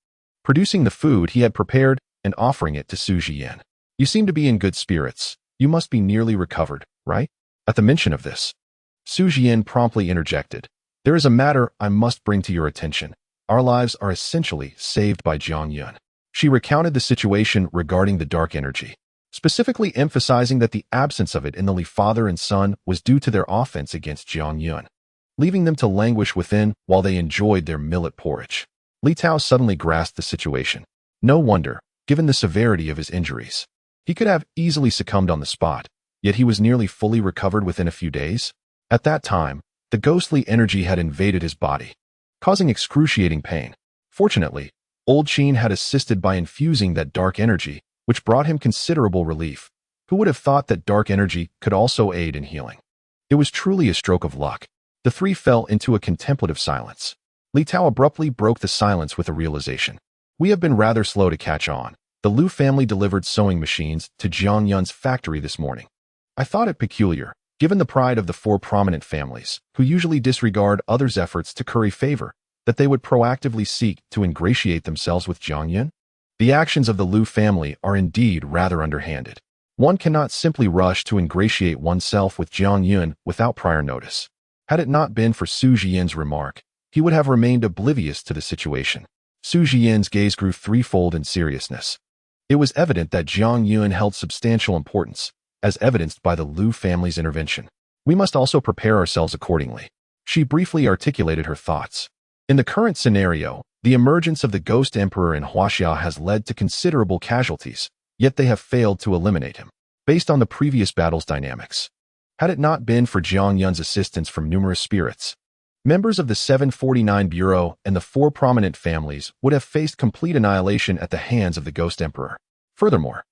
producing the food he had prepared and offering it to Su Jian. You seem to be in good spirits. You must be nearly recovered, right? At the mention of this, Su Jian promptly interjected. There is a matter I must bring to your attention. Our lives are essentially saved by Jiang Yun. She recounted the situation regarding the dark energy, specifically emphasizing that the absence of it in the Li father and son was due to their offense against Jiang Yun, leaving them to languish within while they enjoyed their millet porridge. Li Tao suddenly grasped the situation. No wonder, given the severity of his injuries. He could have easily succumbed on the spot, yet he was nearly fully recovered within a few days. At that time, the ghostly energy had invaded his body, causing excruciating pain. Fortunately, Old Qin had assisted by infusing that dark energy, which brought him considerable relief. Who would have thought that dark energy could also aid in healing? It was truly a stroke of luck. The three fell into a contemplative silence. Li Tao abruptly broke the silence with a realization. We have been rather slow to catch on. The Liu family delivered sewing machines to Jiang Yun's factory this morning. I thought it peculiar, given the pride of the four prominent families, who usually disregard others' efforts to curry favor, that they would proactively seek to ingratiate themselves with Jiang Yun. The actions of the Liu family are indeed rather underhanded. One cannot simply rush to ingratiate oneself with Jiang Yun without prior notice. Had it not been for Su Jian's remark, he would have remained oblivious to the situation. Su Jian's gaze grew threefold in seriousness. It was evident that Jiang Yun held substantial importance, as evidenced by the Liu family's intervention. We must also prepare ourselves accordingly. She briefly articulated her thoughts. In the current scenario, the emergence of the Ghost Emperor in Huaxia has led to considerable casualties, yet they have failed to eliminate him, based on the previous battle's dynamics. Had it not been for Jiang Yun's assistance from numerous spirits, Members of the 749 Bureau and the four prominent families would have faced complete annihilation at the hands of the Ghost Emperor. Furthermore,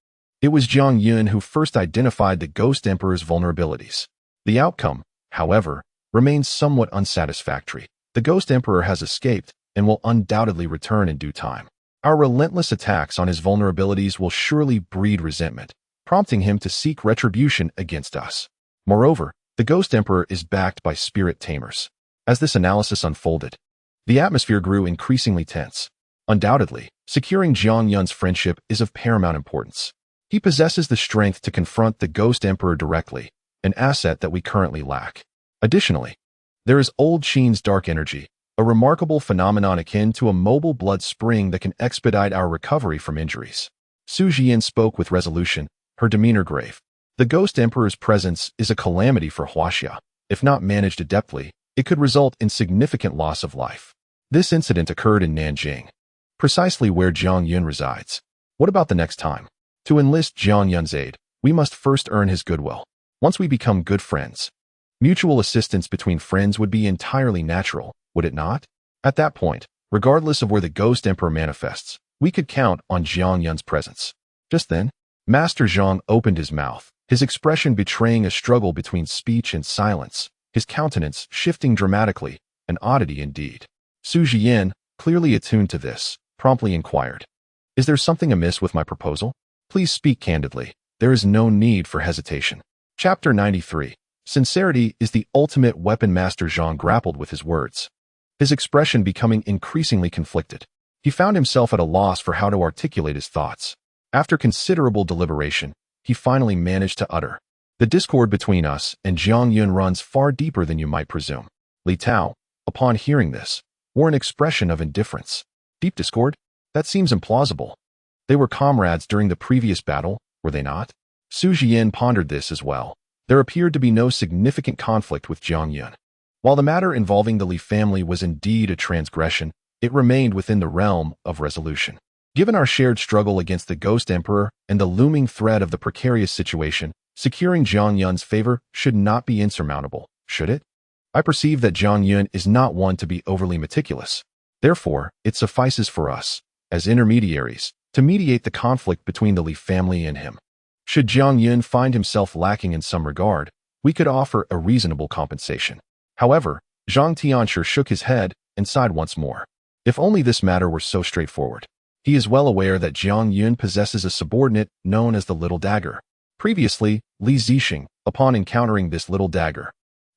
it was Jiang Yun who first identified the Ghost Emperor's vulnerabilities. The outcome, however, remains somewhat unsatisfactory. The Ghost Emperor has escaped and will undoubtedly return in due time. Our relentless attacks on his vulnerabilities will surely breed resentment, prompting him to seek retribution against us. Moreover, the Ghost Emperor is backed by spirit tamers. As this analysis unfolded, the atmosphere grew increasingly tense. Undoubtedly, securing Jiang Yun's friendship is of paramount importance. He possesses the strength to confront the Ghost Emperor directly, an asset that we currently lack. Additionally, there is Old Qin's dark energy, a remarkable phenomenon akin to a mobile blood spring that can expedite our recovery from injuries. Su Jian spoke with resolution, her demeanor grave. The Ghost Emperor's presence is a calamity for Huaxia. If not managed adeptly, it could result in significant loss of life. This incident occurred in Nanjing, precisely where Jiang Yun resides. What about the next time? To enlist Jiang Yun's aid, we must first earn his goodwill. Once we become good friends, mutual assistance between friends would be entirely natural, would it not? At that point, regardless of where the Ghost Emperor manifests, we could count on Jiang Yun's presence. Just then, Master Zhang opened his mouth, his expression betraying a struggle between speech and silence, his countenance shifting dramatically, an oddity indeed. Su Jian, clearly attuned to this, promptly inquired, "Is there something amiss with my proposal? Please speak candidly. There is no need for hesitation." Chapter 93. Sincerity is the ultimate weapon. Master Zhang grappled with his words, his expression becoming increasingly conflicted. He found himself at a loss for how to articulate his thoughts. After considerable deliberation, he finally managed to utter, "The discord between us and Jiang Yun runs far deeper than you might presume." Li Tao, upon hearing this, wore an expression of indifference. Deep discord? That seems implausible. They were comrades during the previous battle, were they not? Su Jian pondered this as well. There appeared to be no significant conflict with Jiang Yun. While the matter involving the Li family was indeed a transgression, it remained within the realm of resolution. Given our shared struggle against the Ghost Emperor and the looming threat of the precarious situation, securing Jiang Yun's favor should not be insurmountable, should it? I perceive that Jiang Yun is not one to be overly meticulous. Therefore, it suffices for us, as intermediaries, to mediate the conflict between the Li family and him. Should Jiang Yun find himself lacking in some regard, we could offer a reasonable compensation. However, Zhang Tianshi shook his head and sighed once more. If only this matter were so straightforward. He is well aware that Jiang Yun possesses a subordinate known as the Little Dagger. Previously, Li Zixing, upon encountering this little dagger,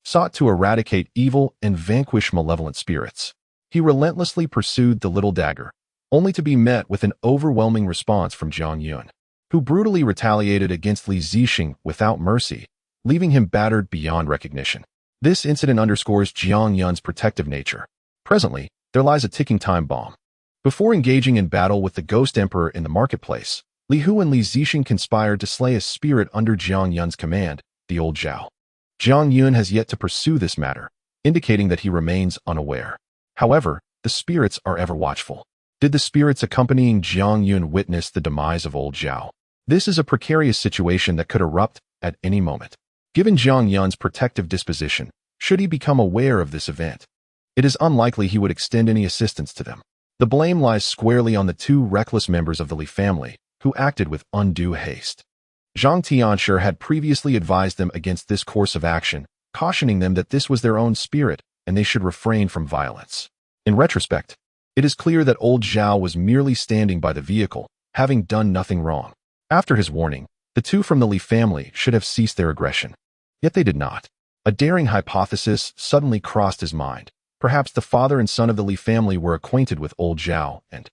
sought to eradicate evil and vanquish malevolent spirits. He relentlessly pursued the little dagger, only to be met with an overwhelming response from Jiang Yun, who brutally retaliated against Li Zixing without mercy, leaving him battered beyond recognition. This incident underscores Jiang Yun's protective nature. Presently, there lies a ticking time bomb. Before engaging in battle with the Ghost Emperor in the marketplace, Li Hu and Li Zixing conspired to slay a spirit under Jiang Yun's command, the Old Zhao. Jiang Yun has yet to pursue this matter, indicating that he remains unaware. However, the spirits are ever watchful. Did the spirits accompanying Jiang Yun witness the demise of Old Zhao? This is a precarious situation that could erupt at any moment. Given Jiang Yun's protective disposition, should he become aware of this event, it is unlikely he would extend any assistance to them. The blame lies squarely on the two reckless members of the Li family, who acted with undue haste. Zhang Tianshi had previously advised them against this course of action, cautioning them that this was their own spirit and they should refrain from violence. In retrospect, it is clear that Old Zhao was merely standing by the vehicle, having done nothing wrong. After his warning, the two from the Li family should have ceased their aggression. Yet they did not. A daring hypothesis suddenly crossed his mind. Perhaps the father and son of the Li family were acquainted with Old Zhao and,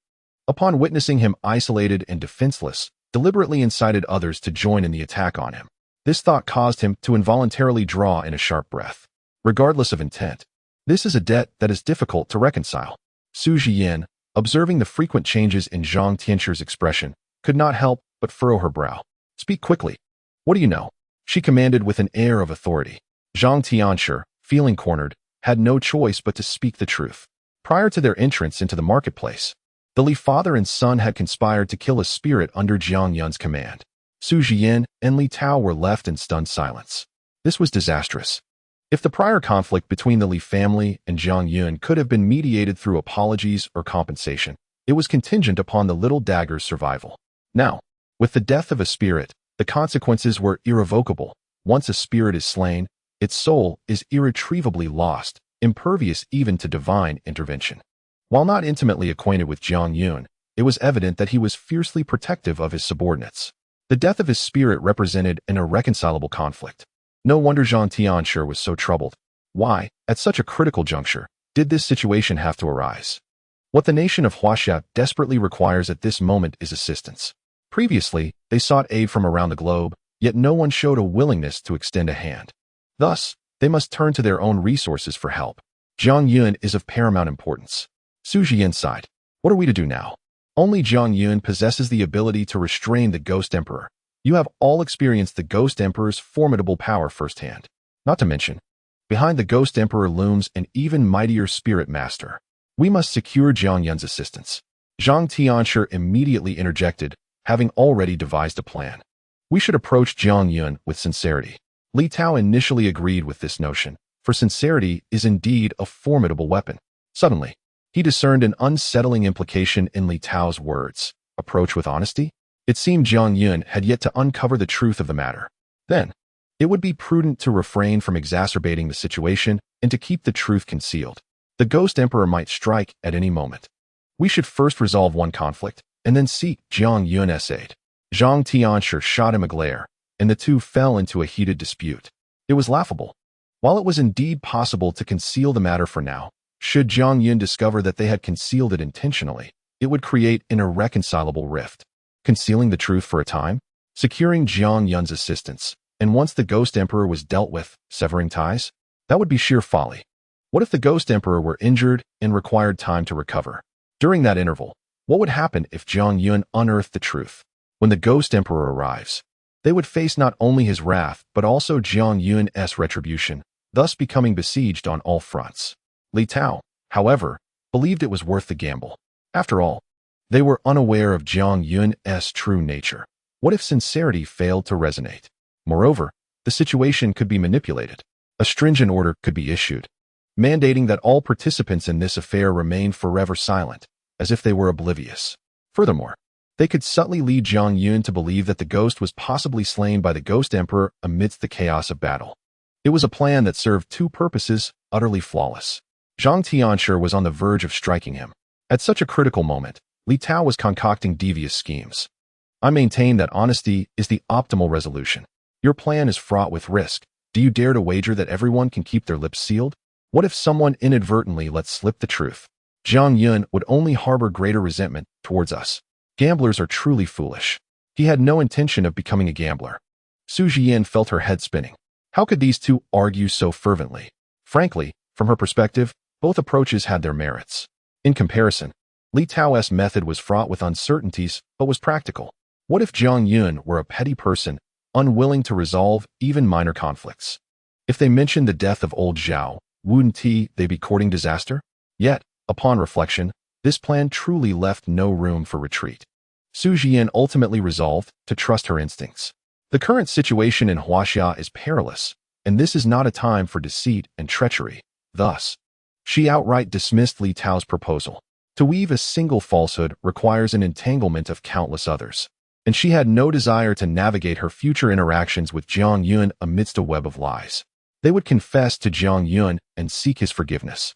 upon witnessing him isolated and defenseless, deliberately incited others to join in the attack on him. This thought caused him to involuntarily draw in a sharp breath. Regardless of intent, this is a debt that is difficult to reconcile. Su Jian, observing the frequent changes in Zhang Tianxi's expression, could not help but furrow her brow. "Speak quickly. What do you know?" she commanded with an air of authority. Zhang Tianxi, feeling cornered, had no choice but to speak the truth. Prior to their entrance into the marketplace, the Li father and son had conspired to kill a spirit under Jiang Yun's command. Su Jian and Li Tao were left in stunned silence. This was disastrous. If the prior conflict between the Li family and Zhang Yun could have been mediated through apologies or compensation, it was contingent upon the little dagger's survival. Now, with the death of a spirit, the consequences were irrevocable. Once a spirit is slain, its soul is irretrievably lost, impervious even to divine intervention. While not intimately acquainted with Zhang Yun, it was evident that he was fiercely protective of his subordinates. The death of his spirit represented an irreconcilable conflict. No wonder Zhang Tianshi was so troubled. Why, at such a critical juncture, did this situation have to arise? What the nation of Huaxia desperately requires at this moment is assistance. Previously, they sought aid from around the globe, yet no one showed a willingness to extend a hand. Thus, they must turn to their own resources for help. Zhang Yun is of paramount importance. Su Jian sighed. What are we to do now? Only Zhang Yun possesses the ability to restrain the Ghost Emperor. You have all experienced the Ghost Emperor's formidable power firsthand. Not to mention, behind the Ghost Emperor looms an even mightier Spirit Master. We must secure Zhang Yun's assistance. Zhang Tianshi immediately interjected, having already devised a plan. We should approach Zhang Yun with sincerity. Li Tao initially agreed with this notion, for sincerity is indeed a formidable weapon. Suddenly, he discerned an unsettling implication in Li Tao's words. Approach with honesty? It seemed Zhang Yun had yet to uncover the truth of the matter. Then, it would be prudent to refrain from exacerbating the situation and to keep the truth concealed. The Ghost Emperor might strike at any moment. We should first resolve one conflict, and then seek Zhang Yun's aid. Zhang Tianshi shot him a glare, and the two fell into a heated dispute. It was laughable. While it was indeed possible to conceal the matter for now, should Zhang Yun discover that they had concealed it intentionally, it would create an irreconcilable rift. Concealing the truth for a time, securing Zhang Yun's assistance, and once the Ghost Emperor was dealt with, severing ties? That would be sheer folly. What if the Ghost Emperor were injured and required time to recover? During that interval, what would happen if Zhang Yun unearthed the truth? When the Ghost Emperor arrives, they would face not only his wrath but also Zhang Yun's retribution, thus becoming besieged on all fronts. Li Tao, however, believed it was worth the gamble. After all, they were unaware of Zhang Yun's true nature. What if sincerity failed to resonate? Moreover, the situation could be manipulated. A stringent order could be issued, mandating that all participants in this affair remain forever silent, as if they were oblivious. Furthermore, they could subtly lead Zhang Yun to believe that the ghost was possibly slain by the Ghost Emperor amidst the chaos of battle. It was a plan that served two purposes, utterly flawless. Zhang Tianshi was on the verge of striking him. At such a critical moment, Li Tao was concocting devious schemes. I maintain that honesty is the optimal resolution. Your plan is fraught with risk. Do you dare to wager that everyone can keep their lips sealed? What if someone inadvertently lets slip the truth? Zhang Yun would only harbor greater resentment towards us. Gamblers are truly foolish. He had no intention of becoming a gambler. Su Jian felt her head spinning. How could these two argue so fervently? Frankly, from her perspective, both approaches had their merits. In comparison, Li Tao's method was fraught with uncertainties, but was practical. What if Zhang Yun were a petty person, unwilling to resolve even minor conflicts? If they mentioned the death of old Zhao, wouldn't they be courting disaster? Yet, upon reflection, this plan truly left no room for retreat. Su Jian ultimately resolved to trust her instincts. The current situation in Huaxia is perilous, and this is not a time for deceit and treachery. Thus, she outright dismissed Li Tao's proposal. To weave a single falsehood requires an entanglement of countless others, and she had no desire to navigate her future interactions with Zhang Yun amidst a web of lies. They would confess to Zhang Yun and seek his forgiveness.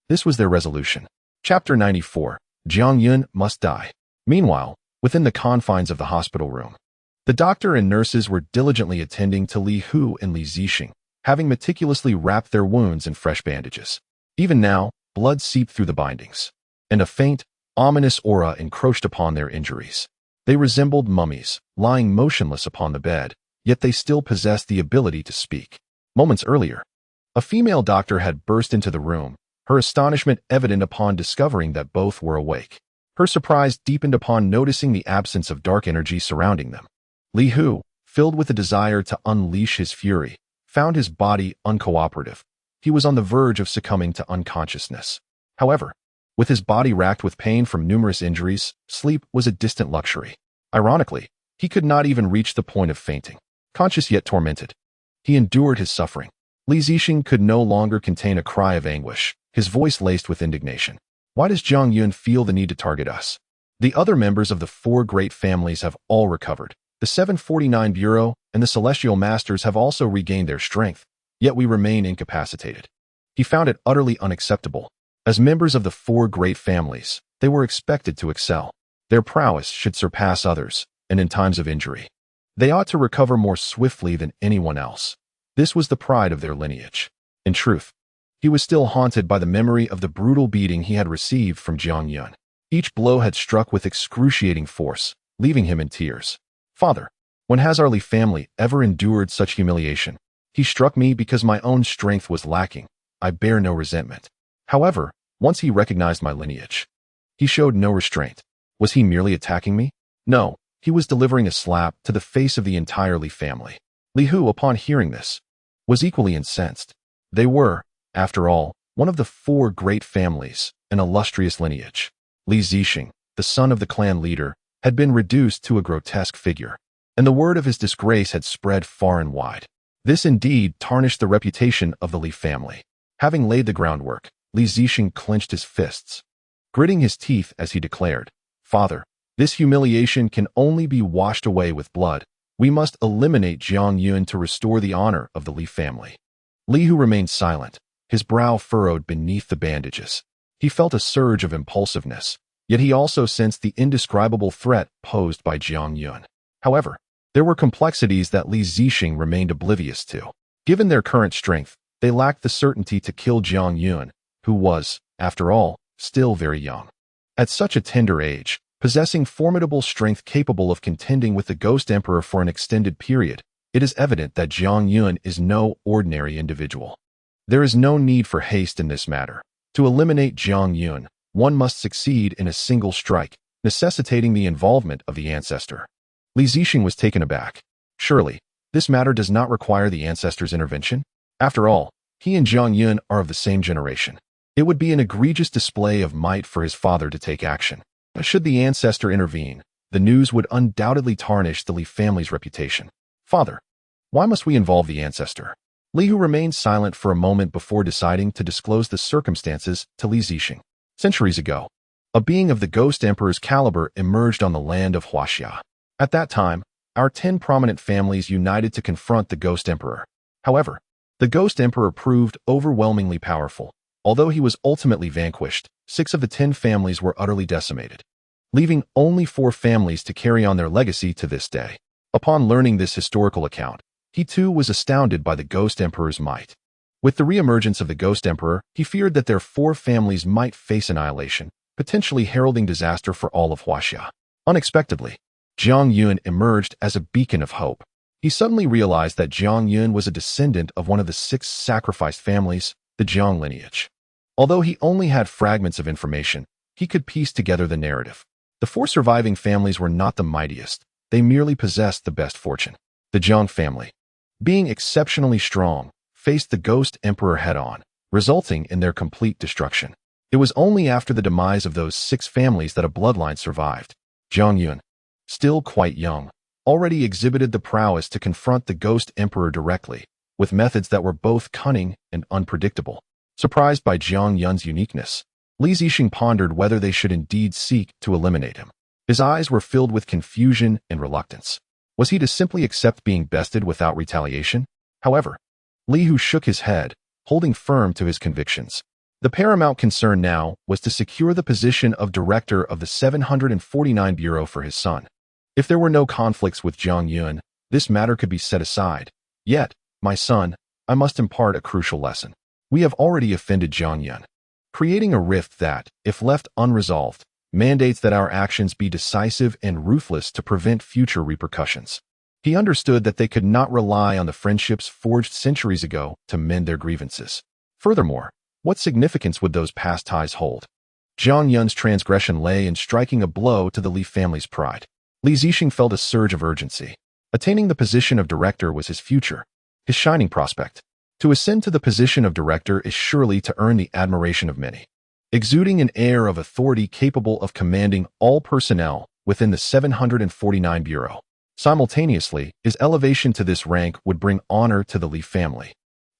This was their resolution. Chapter 94. Zhang Yun must die. Meanwhile, within the confines of the hospital room, the doctor and nurses were diligently attending to Li Hu and Li Zixing, having meticulously wrapped their wounds in fresh bandages. Even now, blood seeped through the bindings, and a faint, ominous aura encroached upon their injuries. They resembled mummies, lying motionless upon the bed, yet they still possessed the ability to speak. Moments earlier, a female doctor had burst into the room, her astonishment evident upon discovering that both were awake. Her surprise deepened upon noticing the absence of dark energy surrounding them. Li Hu, filled with a desire to unleash his fury, found his body uncooperative. He was on the verge of succumbing to unconsciousness. However, with his body racked with pain from numerous injuries, sleep was a distant luxury. Ironically, he could not even reach the point of fainting. Conscious yet tormented, he endured his suffering. Li Zixing could no longer contain a cry of anguish, his voice laced with indignation. Why does Jiang Yun feel the need to target us? The other members of the four great families have all recovered. The 749 Bureau and the Celestial Masters have also regained their strength, yet we remain incapacitated. He found it utterly unacceptable. As members of the four great families, they were expected to excel. Their prowess should surpass others, and in times of injury, they ought to recover more swiftly than anyone else. This was the pride of their lineage. In truth, he was still haunted by the memory of the brutal beating he had received from Jiang Yun. Each blow had struck with excruciating force, leaving him in tears. Father, when has our Li family ever endured such humiliation? He struck me because my own strength was lacking. I bear no resentment. However, once he recognized my lineage, he showed no restraint. Was he merely attacking me? No, he was delivering a slap to the face of the entire Li family. Li Hu, upon hearing this, was equally incensed. They were, after all, one of the four great families, an illustrious lineage. Li Zixing, the son of the clan leader, had been reduced to a grotesque figure, and the word of his disgrace had spread far and wide. This indeed tarnished the reputation of the Li family. Having laid the groundwork, Li Zixing clenched his fists, gritting his teeth as he declared, Father, this humiliation can only be washed away with blood. We must eliminate Jiang Yun to restore the honor of the Li family. Li Hu remained silent, his brow furrowed beneath the bandages. He felt a surge of impulsiveness, yet he also sensed the indescribable threat posed by Jiang Yun. However, there were complexities that Li Zixing remained oblivious to. Given their current strength, they lacked the certainty to kill Jiang Yun, who was, after all, still very young. At such a tender age, possessing formidable strength capable of contending with the Ghost Emperor for an extended period, it is evident that Jiang Yun is no ordinary individual. There is no need for haste in this matter. To eliminate Jiang Yun, one must succeed in a single strike, necessitating the involvement of the ancestor. Li Zixing was taken aback. Surely, this matter does not require the ancestor's intervention? After all, he and Jiang Yun are of the same generation. It would be an egregious display of might for his father to take action. Should the ancestor intervene, the news would undoubtedly tarnish the Li family's reputation. Father, why must we involve the ancestor? Li Hu remained silent for a moment before deciding to disclose the circumstances to Li Zixing. Centuries ago, a being of the Ghost Emperor's caliber emerged on the land of Huaxia. At that time, our 10 prominent families united to confront the Ghost Emperor. However, the Ghost Emperor proved overwhelmingly powerful. Although he was ultimately vanquished, 6 of the 10 families were utterly decimated, leaving only 4 families to carry on their legacy to this day. Upon learning this historical account, he too was astounded by the Ghost Emperor's might. With the reemergence of the Ghost Emperor, he feared that their 4 families might face annihilation, potentially heralding disaster for all of Huaxia. Unexpectedly, Jiang Yun emerged as a beacon of hope. He suddenly realized that Jiang Yun was a descendant of one of the 6 sacrificed families, the Jiang lineage. Although he only had fragments of information, he could piece together the narrative. The 4 surviving families were not the mightiest, they merely possessed the best fortune. The Jiang family, being exceptionally strong, faced the Ghost Emperor head-on, resulting in their complete destruction. It was only after the demise of those 6 families that a bloodline survived. Jiang Yun, still quite young, already exhibited the prowess to confront the Ghost Emperor directly, with methods that were both cunning and unpredictable. Surprised by Jiang Yun's uniqueness, Li Zixing pondered whether they should indeed seek to eliminate him. His eyes were filled with confusion and reluctance. Was he to simply accept being bested without retaliation? However, Li Hu shook his head, holding firm to his convictions. The paramount concern now was to secure the position of director of the 749 Bureau for his son. If there were no conflicts with Jiang Yun, this matter could be set aside. Yet, my son, I must impart a crucial lesson. We have already offended Jiang Yun, creating a rift that, if left unresolved, mandates that our actions be decisive and ruthless to prevent future repercussions. He understood that they could not rely on the friendships forged centuries ago to mend their grievances. Furthermore, what significance would those past ties hold? Jiang Yun's transgression lay in striking a blow to the Li family's pride. Li Zixing felt a surge of urgency. Attaining the position of director was his future, his shining prospect. To ascend to the position of director is surely to earn the admiration of many. Exuding an air of authority capable of commanding all personnel within the 749 Bureau. Simultaneously, his elevation to this rank would bring honor to the Li family.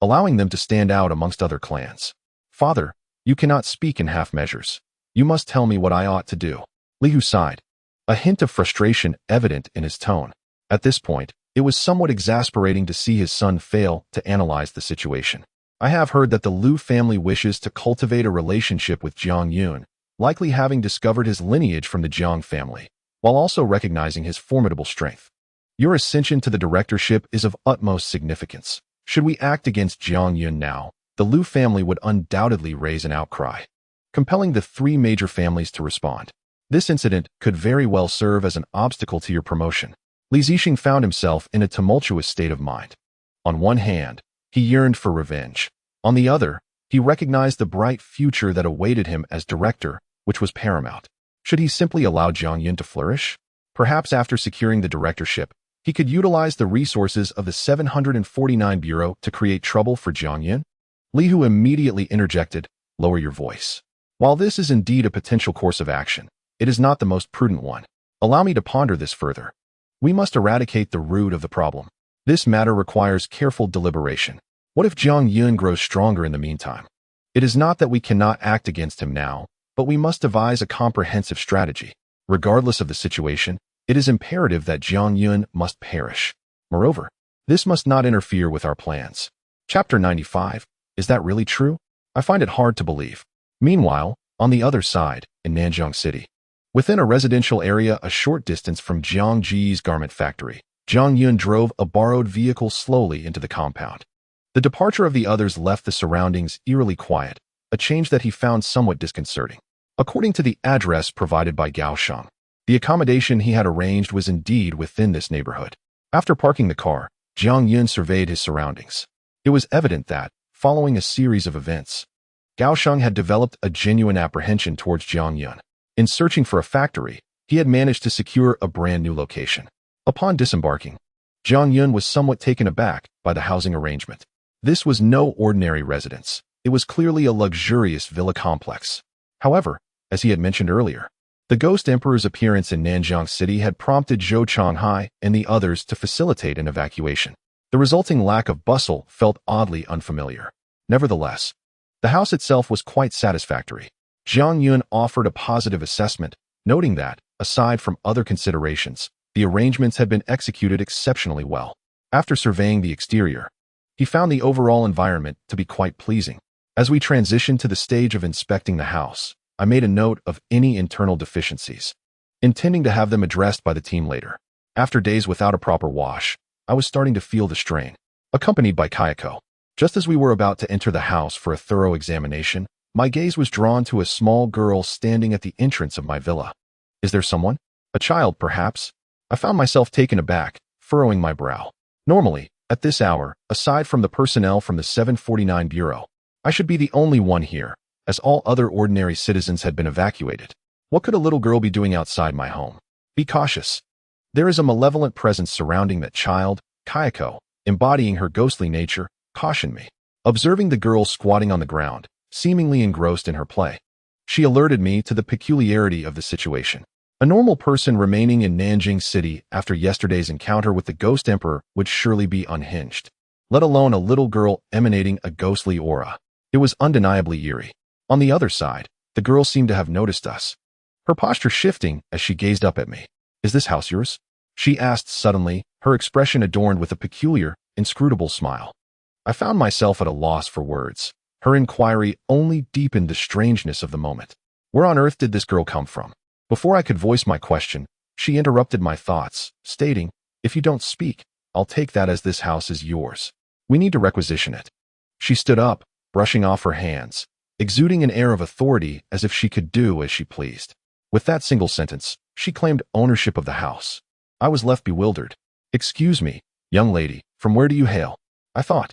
allowing them to stand out amongst other clans. Father, you cannot speak in half measures. You must tell me what I ought to do. Lihu sighed, a hint of frustration evident in his tone. At this point, it was somewhat exasperating to see his son fail to analyze the situation. I have heard that the Liu family wishes to cultivate a relationship with Jiang Yun, likely having discovered his lineage from the Jiang family, while also recognizing his formidable strength. Your ascension to the directorship is of utmost significance. Should we act against Jiang Yun now, the Liu family would undoubtedly raise an outcry, compelling the three major families to respond. This incident could very well serve as an obstacle to your promotion. Li Zixing found himself in a tumultuous state of mind. On one hand, he yearned for revenge. On the other, he recognized the bright future that awaited him as director, which was paramount. Should he simply allow Jiang Yun to flourish? Perhaps after securing the directorship, he could utilize the resources of the 749 Bureau to create trouble for Jiang Yun? Li Hu immediately interjected, "Lower your voice. While this is indeed a potential course of action, it is not the most prudent one. Allow me to ponder this further. We must eradicate the root of the problem. This matter requires careful deliberation. What if Jiang Yun grows stronger in the meantime? It is not that we cannot act against him now, but we must devise a comprehensive strategy. Regardless of the situation, it is imperative that Jiang Yun must perish. Moreover, this must not interfere with our plans." Chapter 95. Is that really true? I find it hard to believe. Meanwhile, on the other side, in Nanjing City, within a residential area a short distance from Jiang Ji's garment factory, Jiang Yun drove a borrowed vehicle slowly into the compound. The departure of the others left the surroundings eerily quiet, a change that he found somewhat disconcerting. According to the address provided by Gao Sheng, the accommodation he had arranged was indeed within this neighborhood. After parking the car, Jiang Yun surveyed his surroundings. It was evident that, following a series of events, Gao Sheng had developed a genuine apprehension towards Jiang Yun. In searching for a factory, he had managed to secure a brand new location. Upon disembarking, Jiang Yun was somewhat taken aback by the housing arrangement. This was no ordinary residence. It was clearly a luxurious villa complex. However, as he had mentioned earlier, the Ghost Emperor's appearance in Nanjing City had prompted Zhou Changhai and the others to facilitate an evacuation. The resulting lack of bustle felt oddly unfamiliar. Nevertheless, the house itself was quite satisfactory. Jiang Yun offered a positive assessment, noting that, aside from other considerations, the arrangements had been executed exceptionally well. After surveying the exterior, he found the overall environment to be quite pleasing. As we transitioned to the stage of inspecting the house, I made a note of any internal deficiencies, intending to have them addressed by the team later. After days without a proper wash, I was starting to feel the strain. Accompanied by Kayako, just as we were about to enter the house for a thorough examination, my gaze was drawn to a small girl standing at the entrance of my villa. Is there someone? A child, perhaps? I found myself taken aback, furrowing my brow. Normally, at this hour, aside from the personnel from the 749 Bureau, I should be the only one here, as all other ordinary citizens had been evacuated. What could a little girl be doing outside my home? Be cautious. There is a malevolent presence surrounding that child. Kayako, embodying her ghostly nature, cautioned me. Observing the girl squatting on the ground, seemingly engrossed in her play, she alerted me to the peculiarity of the situation. A normal person remaining in Nanjing City after yesterday's encounter with the Ghost Emperor would surely be unhinged, let alone a little girl emanating a ghostly aura. It was undeniably eerie. On the other side, the girl seemed to have noticed us, her posture shifting as she gazed up at me. "Is this house yours?" she asked suddenly, her expression adorned with a peculiar, inscrutable smile. I found myself at a loss for words. Her inquiry only deepened the strangeness of the moment. Where on earth did this girl come from? Before I could voice my question, she interrupted my thoughts, stating, "If you don't speak, I'll take that as this house is yours. We need to requisition it." She stood up, brushing off her hands, exuding an air of authority as if she could do as she pleased. With that single sentence, she claimed ownership of the house. I was left bewildered. "Excuse me, young lady, from where do you hail?" I thought,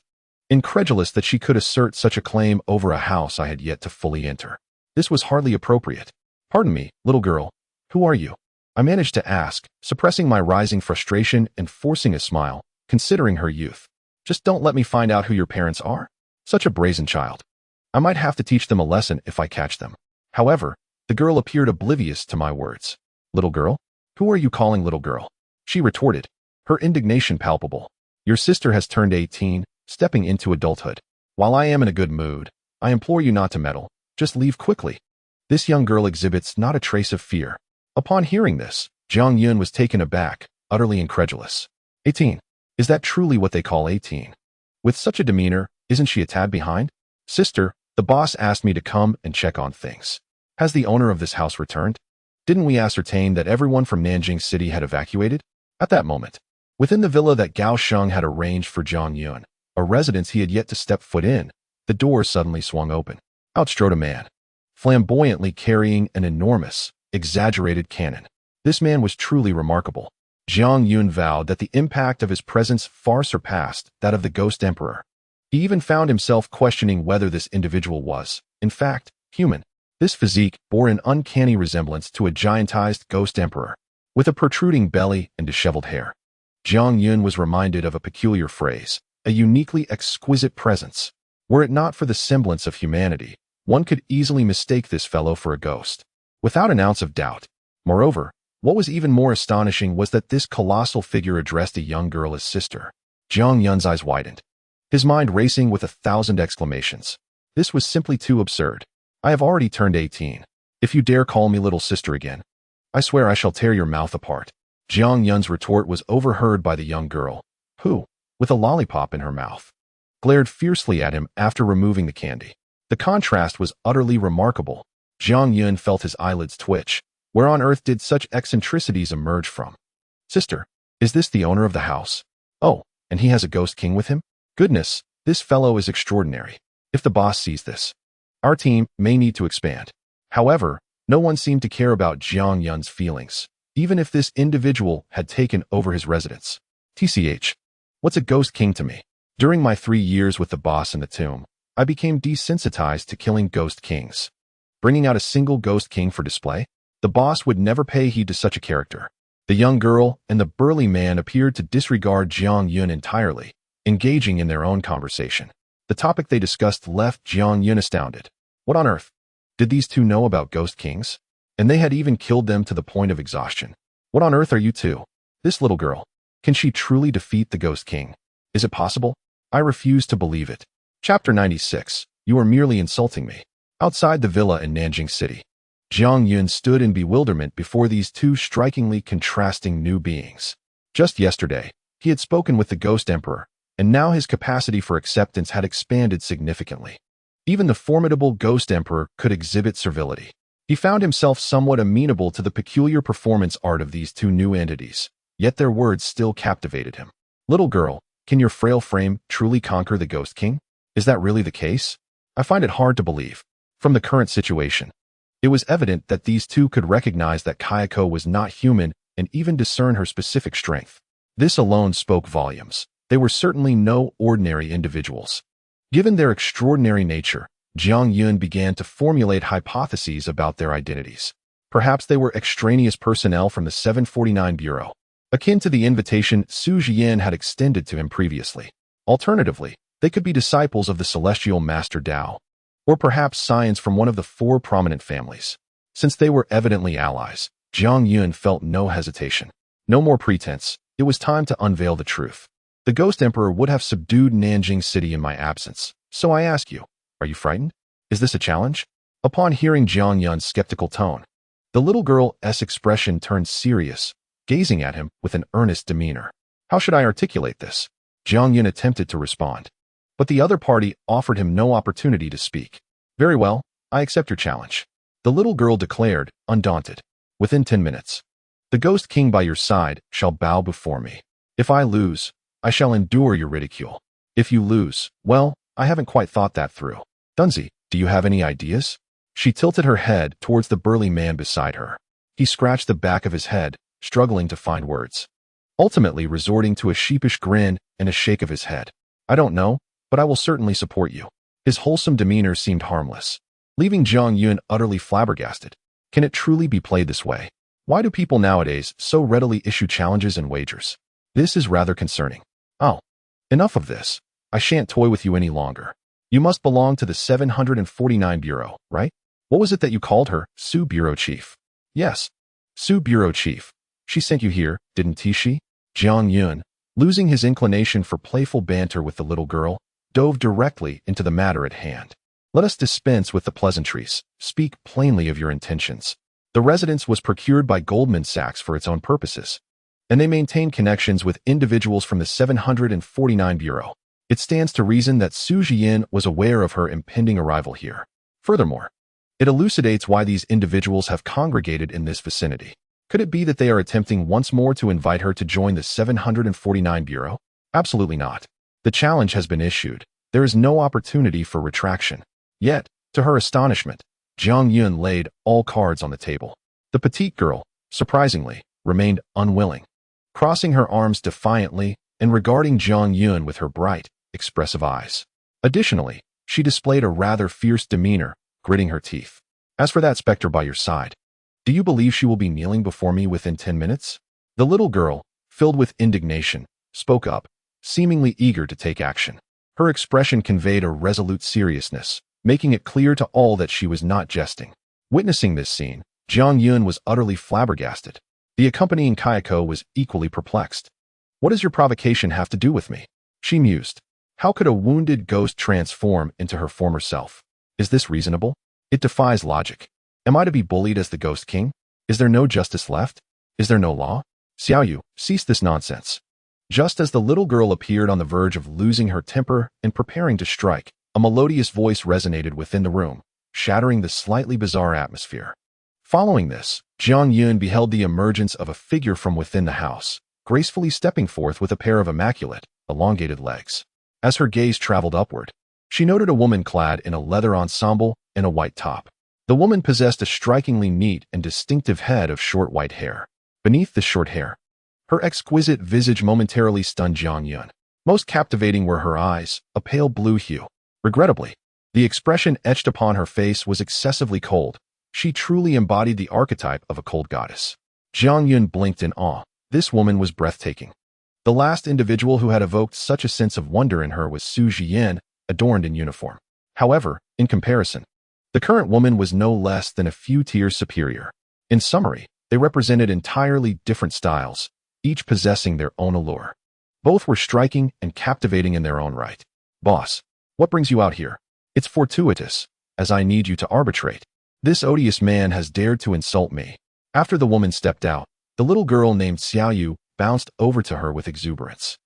incredulous that she could assert such a claim over a house I had yet to fully enter. This was hardly appropriate. "Pardon me, little girl, who are you?" I managed to ask, suppressing my rising frustration and forcing a smile, considering her youth. "Just don't let me find out who your parents are." Such a brazen child. I might have to teach them a lesson if I catch them. However, the girl appeared oblivious to my words. "Little girl? Who are you calling little girl?" she retorted, her indignation palpable. "Your sister has turned 18, stepping into adulthood. While I am in a good mood, I implore you not to meddle. Just leave quickly. This young girl exhibits not a trace of fear. Upon hearing this, Jiang Yun was taken aback, utterly incredulous. 18. Is that truly what they call 18? With such a demeanor, isn't she a tad behind? Sister, the boss asked me to come and check on things. Has the owner of this house returned? Didn't we ascertain that everyone from Nanjing City had evacuated? At that moment, within the villa that Gao Sheng had arranged for Jiang Yun, a residence he had yet to step foot in, the door suddenly swung open. Out strode a man, flamboyantly carrying an enormous, exaggerated cannon. This man was truly remarkable. Jiang Yun vowed that the impact of his presence far surpassed that of the Ghost Emperor. He even found himself questioning whether this individual was, in fact, human. This physique bore an uncanny resemblance to a giantized Ghost Emperor, with a protruding belly and disheveled hair. Jiang Yun was reminded of a peculiar phrase, a uniquely exquisite presence. Were it not for the semblance of humanity, one could easily mistake this fellow for a ghost, without an ounce of doubt. Moreover, what was even more astonishing was that this colossal figure addressed a young girl as sister. Jiang Yun's eyes widened, his mind racing with 1,000 exclamations. This was simply too absurd. I have already turned 18. If you dare call me little sister again, I swear I shall tear your mouth apart. Jiang Yun's retort was overheard by the young girl, who, with a lollipop in her mouth, glared fiercely at him after removing the candy. The contrast was utterly remarkable. Jiang Yun felt his eyelids twitch. Where on earth did such eccentricities emerge from? Sister, is this the owner of the house? Oh, and he has a ghost king with him? Goodness, this fellow is extraordinary. If the boss sees this, our team may need to expand. However, no one seemed to care about Jiang Yun's feelings, even if this individual had taken over his residence. TCH, what's a ghost king to me? During my 3 years with the boss in the tomb, I became desensitized to killing ghost kings. Bringing out a single ghost king for display? The boss would never pay heed to such a character. The young girl and the burly man appeared to disregard Jiang Yun entirely, engaging in their own conversation. The topic they discussed left Jiang Yun astounded. What on earth? Did these two know about ghost kings? And they had even killed them to the point of exhaustion. What on earth are you two? This little girl. Can she truly defeat the ghost king? Is it possible? I refuse to believe it. Chapter 96. You are merely insulting me. Outside the villa in Nanjing City, Jiang Yun stood in bewilderment before these two strikingly contrasting new beings. Just yesterday, he had spoken with the Ghost Emperor, and now his capacity for acceptance had expanded significantly. Even the formidable Ghost Emperor could exhibit servility. He found himself somewhat amenable to the peculiar performance art of these two new entities, yet their words still captivated him. Little girl, can your frail frame truly conquer the Ghost King? Is that really the case? I find it hard to believe. From the current situation, it was evident that these two could recognize that Kayako was not human and even discern her specific strength. This alone spoke volumes. They were certainly no ordinary individuals. Given their extraordinary nature, Jiang Yun began to formulate hypotheses about their identities. Perhaps they were extraneous personnel from the 749 Bureau, akin to the invitation Su Jian had extended to him previously. Alternatively, they could be disciples of the celestial master Dao, or perhaps scions from one of the 4 prominent families. Since they were evidently allies, Jiang Yun felt no hesitation. No more pretense. It was time to unveil the truth. The Ghost Emperor would have subdued Nanjing City in my absence. So I ask you, are you frightened? Is this a challenge? Upon hearing Jiang Yun's skeptical tone, the little girl's expression turned serious, gazing at him with an earnest demeanor. How should I articulate this? Jiang Yun attempted to respond, but the other party offered him no opportunity to speak. Very well, I accept your challenge, the little girl declared, undaunted. Within 10 minutes, the Ghost King by your side shall bow before me. If I lose, I shall endure your ridicule. If you lose, well, I haven't quite thought that through. Dunzi, do you have any ideas? She tilted her head towards the burly man beside her. He scratched the back of his head, struggling to find words, ultimately resorting to a sheepish grin and a shake of his head. I don't know, but I will certainly support you. His wholesome demeanor seemed harmless, leaving Jiang Yun utterly flabbergasted. Can it truly be played this way? Why do people nowadays so readily issue challenges and wagers? This is rather concerning. Oh, enough of this. I shan't toy with you any longer. You must belong to the 749 Bureau, right? What was it that you called her, Su Bureau Chief? Yes, Su Bureau Chief. She sent you here, didn't she? Jiang Yun, losing his inclination for playful banter with the little girl, dove directly into the matter at hand. Let us dispense with the pleasantries. Speak plainly of your intentions. The residence was procured by Goldman Sachs for its own purposes, and they maintained connections with individuals from the 749 Bureau. It stands to reason that Su Jian was aware of her impending arrival here. Furthermore, it elucidates why these individuals have congregated in this vicinity. Could it be that they are attempting once more to invite her to join the 749 Bureau? Absolutely not. The challenge has been issued. There is no opportunity for retraction. Yet, to her astonishment, Jiang Yun laid all cards on the table. The petite girl, surprisingly, remained unwilling, crossing her arms defiantly and regarding Jiang Yun with her bright, expressive eyes. Additionally, she displayed a rather fierce demeanor, gritting her teeth. As for that specter by your side, do you believe she will be kneeling before me within 10 minutes? The little girl, filled with indignation, spoke up, seemingly eager to take action. Her expression conveyed a resolute seriousness, making it clear to all that she was not jesting. Witnessing this scene, Jiang Yun was utterly flabbergasted. The accompanying Kayako was equally perplexed. What does your provocation have to do with me? She mused. How could a wounded ghost transform into her former self? Is this reasonable? It defies logic. Am I to be bullied as the Ghost King? Is there no justice left? Is there no law? Xiaoyu, cease this nonsense. Just as the little girl appeared on the verge of losing her temper and preparing to strike, a melodious voice resonated within the room, shattering the slightly bizarre atmosphere. Following this, Jiang Yun beheld the emergence of a figure from within the house, gracefully stepping forth with a pair of immaculate, elongated legs. As her gaze traveled upward, she noted a woman clad in a leather ensemble and a white top. The woman possessed a strikingly neat and distinctive head of short white hair. Beneath the short hair, her exquisite visage momentarily stunned Jiang Yun. Most captivating were her eyes, a pale blue hue. Regrettably, the expression etched upon her face was excessively cold. She truly embodied the archetype of a cold goddess. Jiang Yun blinked in awe. This woman was breathtaking. The last individual who had evoked such a sense of wonder in her was Su Jian, adorned in uniform. However, in comparison, the current woman was no less than a few tiers superior. In summary, they represented entirely different styles, each possessing their own allure. Both were striking and captivating in their own right. Boss, what brings you out here? It's fortuitous, as I need you to arbitrate. This odious man has dared to insult me. After the woman stepped out, the little girl named Xiaoyu bounced over to her with exuberance.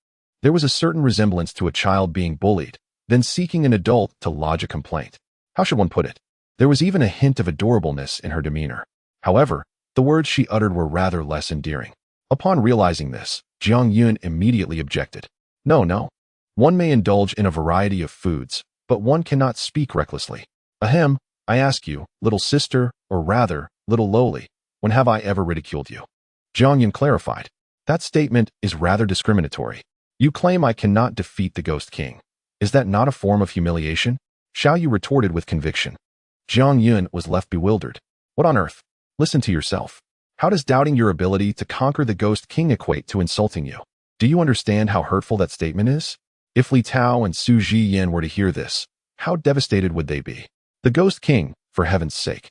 There was a certain resemblance to a child being bullied, then seeking an adult to lodge a complaint. How should one put it? There was even a hint of adorableness in her demeanor. However, the words she uttered were rather less endearing. Upon realizing this, Jiang Yun immediately objected. No. One may indulge in a variety of foods, but one cannot speak recklessly. Ahem, I ask you, little sister, or rather, little lowly, when have I ever ridiculed you? Jiang Yun clarified. That statement is rather discriminatory. You claim I cannot defeat the Ghost King. Is that not a form of humiliation? Xiaoyu retorted with conviction. Jiang Yun was left bewildered. What on earth? Listen to yourself. How does doubting your ability to conquer the Ghost King equate to insulting you? Do you understand how hurtful that statement is? If Li Tao and Su Jian were to hear this, how devastated would they be? The Ghost King, for heaven's sake,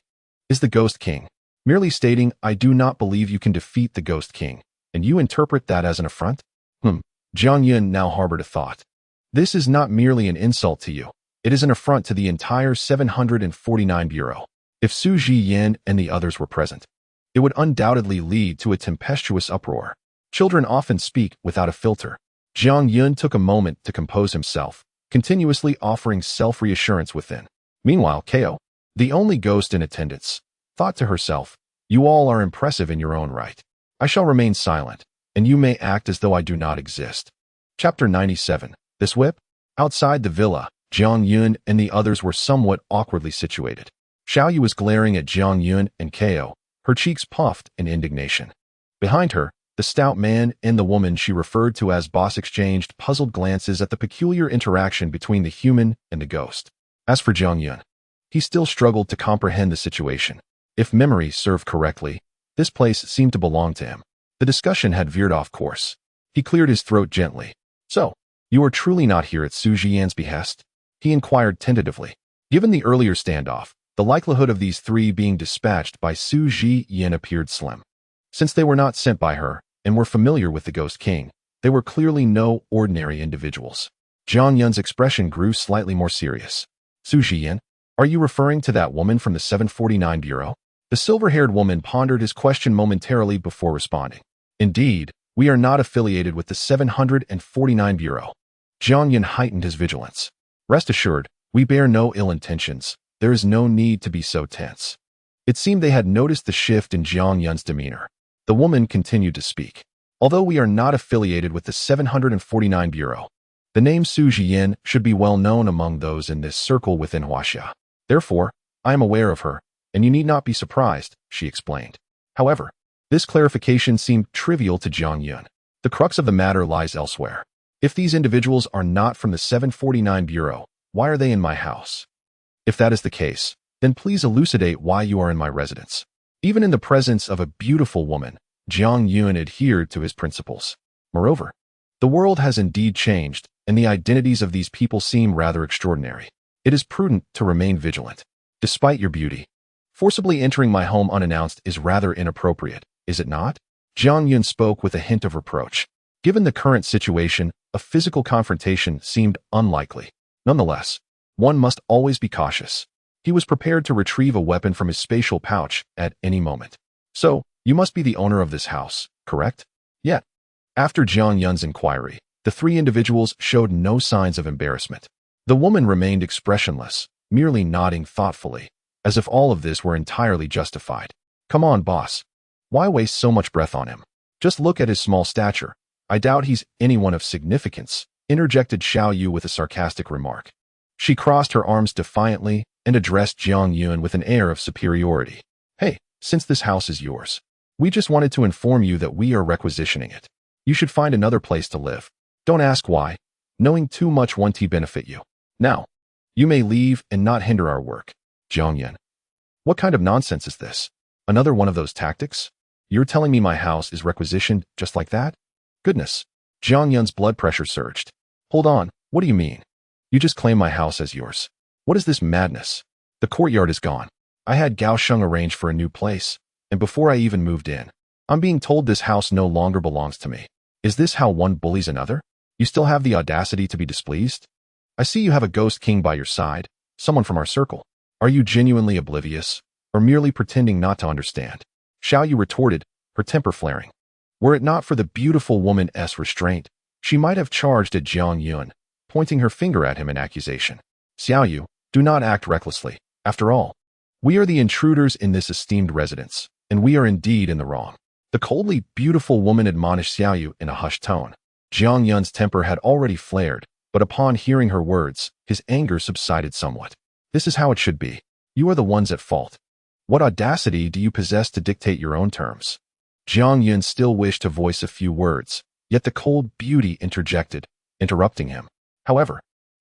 is the Ghost King. Merely stating, I do not believe you can defeat the Ghost King, and you interpret that as an affront? Jiang Yun now harbored a thought. This is not merely an insult to you. It is an affront to the entire 749 Bureau. If Su Jian and the others were present, it would undoubtedly lead to a tempestuous uproar. Children often speak without a filter. Jiang Yun took a moment to compose himself, continuously offering self-reassurance within. Meanwhile, Ko, the only ghost in attendance, thought to herself, you all are impressive in your own right. I shall remain silent, and you may act as though I do not exist. Chapter 97. This whip? Outside the villa, Jiang Yun and the others were somewhat awkwardly situated. Xiaoyu was glaring at Jiang Yun and Ko, her cheeks puffed in indignation. Behind her, the stout man and the woman she referred to as boss exchanged puzzled glances at the peculiar interaction between the human and the ghost. As for Jiang Yun, he still struggled to comprehend the situation. If memory served correctly, this place seemed to belong to him. The discussion had veered off course. He cleared his throat gently. So, you are truly not here at Su Jian's behest? He inquired tentatively. Given the earlier standoff, the likelihood of these three being dispatched by Su Jian appeared slim. Since they were not sent by her, and were familiar with the Ghost King, They were clearly no ordinary individuals. Jiang Yun's expression grew slightly more serious. Su Jian, are you referring to that woman from the 749 Bureau? The silver-haired woman pondered his question momentarily before responding. Indeed, we are not affiliated with the 749 Bureau. Jiang Yun heightened his vigilance. Rest assured, we bear no ill intentions. There is no need to be so tense. It seemed they had noticed the shift in Jiang Yun's demeanor. The woman continued to speak. Although we are not affiliated with the 749 Bureau, the name Su Jian should be well known among those in this circle within Huaxia. Therefore, I am aware of her, and you need not be surprised, she explained. However, this clarification seemed trivial to Jiang Yun. The crux of the matter lies elsewhere. If these individuals are not from the 749 Bureau, why are they in my house? If that is the case, then please elucidate why you are in my residence. Even in the presence of a beautiful woman, Jiang Yun adhered to his principles. Moreover, the world has indeed changed, and the identities of these people seem rather extraordinary. It is prudent to remain vigilant. Despite your beauty, forcibly entering my home unannounced is rather inappropriate, is it not? Jiang Yun spoke with a hint of reproach. Given the current situation, a physical confrontation seemed unlikely. Nonetheless, one must always be cautious. He was prepared to retrieve a weapon from his spatial pouch at any moment. So, you must be the owner of this house, correct? Yet, after Jiang Yun's inquiry, the three individuals showed no signs of embarrassment. The woman remained expressionless, merely nodding thoughtfully, as if all of this were entirely justified. Come on, boss. Why waste so much breath on him? Just look at his small stature. I doubt he's anyone of significance, interjected Xiao Yu with a sarcastic remark. She crossed her arms defiantly and addressed Jiang Yun with an air of superiority. Hey, since this house is yours, we just wanted to inform you that we are requisitioning it. You should find another place to live. Don't ask why. Knowing too much won't benefit you. Now, you may leave and not hinder our work. Jiang Yun. What kind of nonsense is this? Another one of those tactics? You're telling me my house is requisitioned just like that? Goodness. Jiang Yun's blood pressure surged. Hold on, what do you mean? You just claim my house as yours. What is this madness? The courtyard is gone. I had Gao Sheng arrange for a new place, and before I even moved in, I'm being told this house no longer belongs to me. Is this how one bullies another? You still have the audacity to be displeased? I see you have a ghost king by your side, someone from our circle. Are you genuinely oblivious, or merely pretending not to understand? Xiao Yu retorted, her temper flaring. Were it not for the beautiful woman's restraint, she might have charged at Jiang Yun, pointing her finger at him in accusation. Xiao Yu, do not act recklessly. After all, we are the intruders in this esteemed residence, and we are indeed in the wrong. The coldly beautiful woman admonished Xiao Yu in a hushed tone. Jiang Yun's temper had already flared, but upon hearing her words, his anger subsided somewhat. This is how it should be. You are the ones at fault. What audacity do you possess to dictate your own terms? Jiang Yun still wished to voice a few words, yet the cold beauty interjected, interrupting him. However,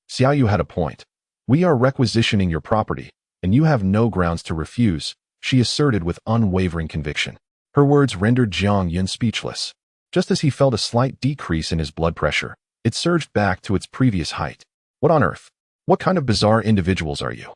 Xiao Yu had a point. We are requisitioning your property, and you have no grounds to refuse, she asserted with unwavering conviction. Her words rendered Jiang Yun speechless. Just as he felt a slight decrease in his blood pressure, it surged back to its previous height. What on earth? What kind of bizarre individuals are you?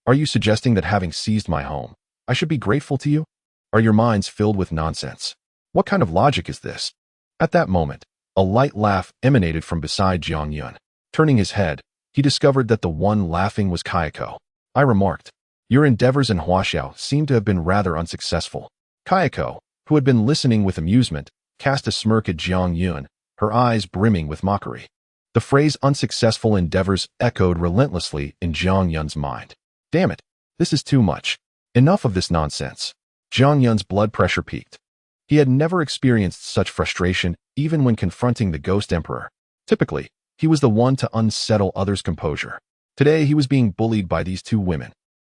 Are you suggesting that having seized my home, I should be grateful to you? Are your minds filled with nonsense? What kind of logic is this? At that moment, a light laugh emanated from beside Jiang Yun. Turning his head, he discovered that the one laughing was Kayako. I remarked, your endeavors in Huaxiao seem to have been rather unsuccessful. Kayako, who had been listening with amusement, cast a smirk at Jiang Yun, her eyes brimming with mockery. The phrase unsuccessful endeavors echoed relentlessly in Jiang Yun's mind. Damn it, this is too much. Enough of this nonsense. Jiang Yun's blood pressure peaked. He had never experienced such frustration even when confronting the Ghost Emperor. Typically, he was the one to unsettle others' composure. Today, he was being bullied by these two women.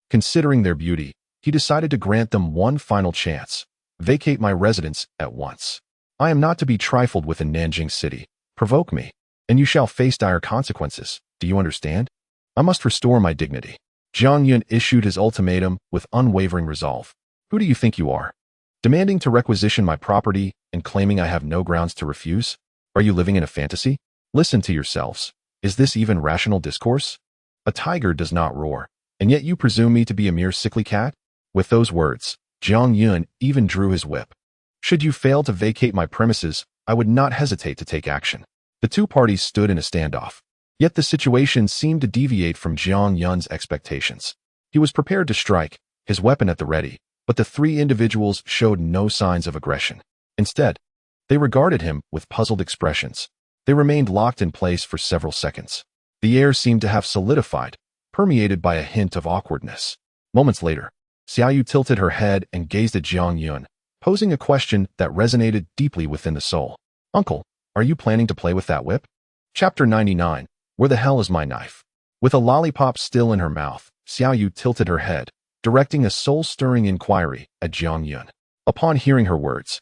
Considering their beauty, he decided to grant them one final chance. Vacate my residence at once. I am not to be trifled with in Nanjing City. Provoke me, and you shall face dire consequences. Do you understand? I must restore my dignity. Jiang Yun issued his ultimatum with unwavering resolve. Who do you think you are? Demanding to requisition my property and claiming I have no grounds to refuse? Are you living in a fantasy? Listen to yourselves. Is this even rational discourse? A tiger does not roar, and yet you presume me to be a mere sickly cat? With those words, Jiang Yun even drew his whip. Should you fail to vacate my premises, I would not hesitate to take action. The two parties stood in a standoff. Yet the situation seemed to deviate from Jiang Yun's expectations. He was prepared to strike, his weapon at the ready, but the three individuals showed no signs of aggression. Instead, they regarded him with puzzled expressions. They remained locked in place for several seconds. The air seemed to have solidified, permeated by a hint of awkwardness. Moments later, Xiaoyu tilted her head and gazed at Jiang Yun, posing a question that resonated deeply within the soul. Uncle, are you planning to play with that whip? Chapter 99. Where the hell is my knife? With a lollipop still in her mouth, Xiaoyu tilted her head, directing a soul-stirring inquiry at Jiang Yun. Upon hearing her words,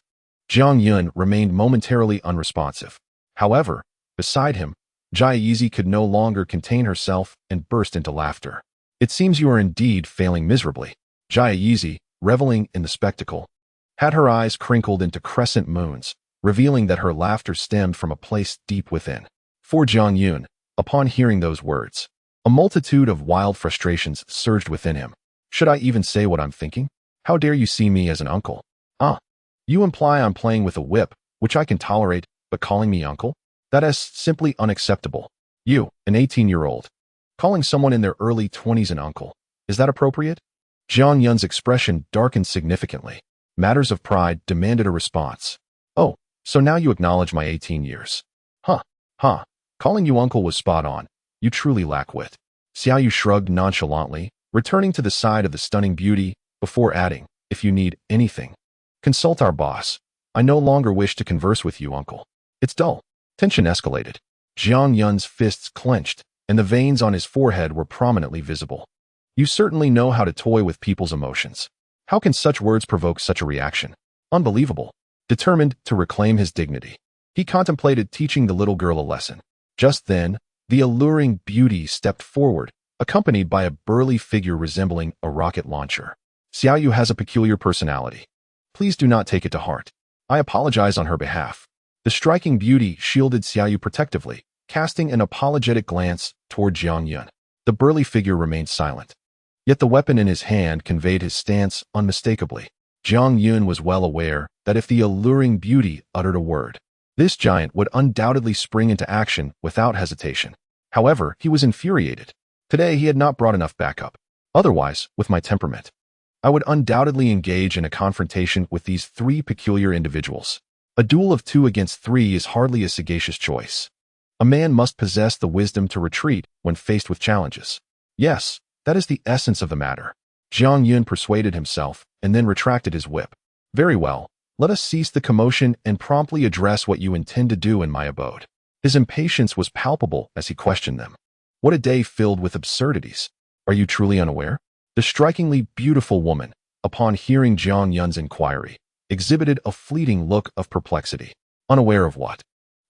Jiang Yun remained momentarily unresponsive. However, beside him, Jia could no longer contain herself and burst into laughter. It seems you are indeed failing miserably. Jia, reveling in the spectacle, had her eyes crinkled into crescent moons, revealing that her laughter stemmed from a place deep within. For Jiang Yun, upon hearing those words, a multitude of wild frustrations surged within him. Should I even say what I'm thinking? How dare you see me as an uncle? You imply I'm playing with a whip, which I can tolerate, but calling me uncle? That is simply unacceptable. You, an 18-year-old, calling someone in their early 20s an uncle. Is that appropriate? Jiang Yun's expression darkened significantly. Matters of pride demanded a response. Oh, so now you acknowledge my 18 years. Calling you uncle was spot on. You truly lack wit. Xiaoyu shrugged nonchalantly, returning to the side of the stunning beauty, before adding, if you need anything, consult our boss. I no longer wish to converse with you, uncle. It's dull. Tension escalated. Jiang Yun's fists clenched, and the veins on his forehead were prominently visible. You certainly know how to toy with people's emotions. How can such words provoke such a reaction? Unbelievable. Determined to reclaim his dignity, he contemplated teaching the little girl a lesson. Just then, the alluring beauty stepped forward, accompanied by a burly figure resembling a rocket launcher. Xiaoyu has a peculiar personality. Please do not take it to heart. I apologize on her behalf. The striking beauty shielded Xiaoyu protectively, casting an apologetic glance toward Jiang Yun. The burly figure remained silent. Yet the weapon in his hand conveyed his stance unmistakably. Jiang Yun was well aware that if the alluring beauty uttered a word, this giant would undoubtedly spring into action without hesitation. However, he was infuriated. Today he had not brought enough backup. Otherwise, with my temperament, I would undoubtedly engage in a confrontation with these three peculiar individuals. A duel of 2 against 3 is hardly a sagacious choice. A man must possess the wisdom to retreat when faced with challenges. Yes, that is the essence of the matter. Jiang Yun persuaded himself and then retracted his whip. Very well, let us cease the commotion and promptly address what you intend to do in my abode. His impatience was palpable as he questioned them. What a day filled with absurdities. Are you truly unaware? The strikingly beautiful woman, upon hearing Jiang Yun's inquiry, exhibited a fleeting look of perplexity. Unaware of what?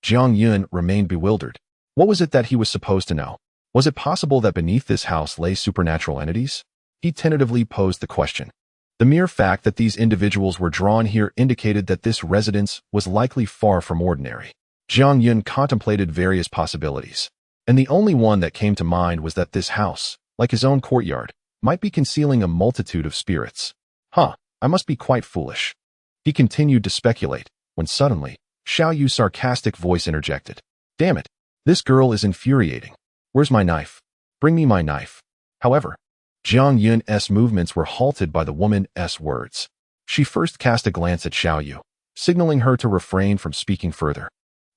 Jiang Yun remained bewildered. What was it that he was supposed to know? Was it possible that beneath this house lay supernatural entities? He tentatively posed the question. The mere fact that these individuals were drawn here indicated that this residence was likely far from ordinary. Jiang Yun contemplated various possibilities, and the only one that came to mind was that this house, like his own courtyard, might be concealing a multitude of spirits. I must be quite foolish. He continued to speculate, when suddenly, Xiaoyu's sarcastic voice interjected. Damn it, this girl is infuriating. Where's my knife? Bring me my knife. However, Jiang Yun's movements were halted by the woman's words. She first cast a glance at Xiaoyu, signaling her to refrain from speaking further,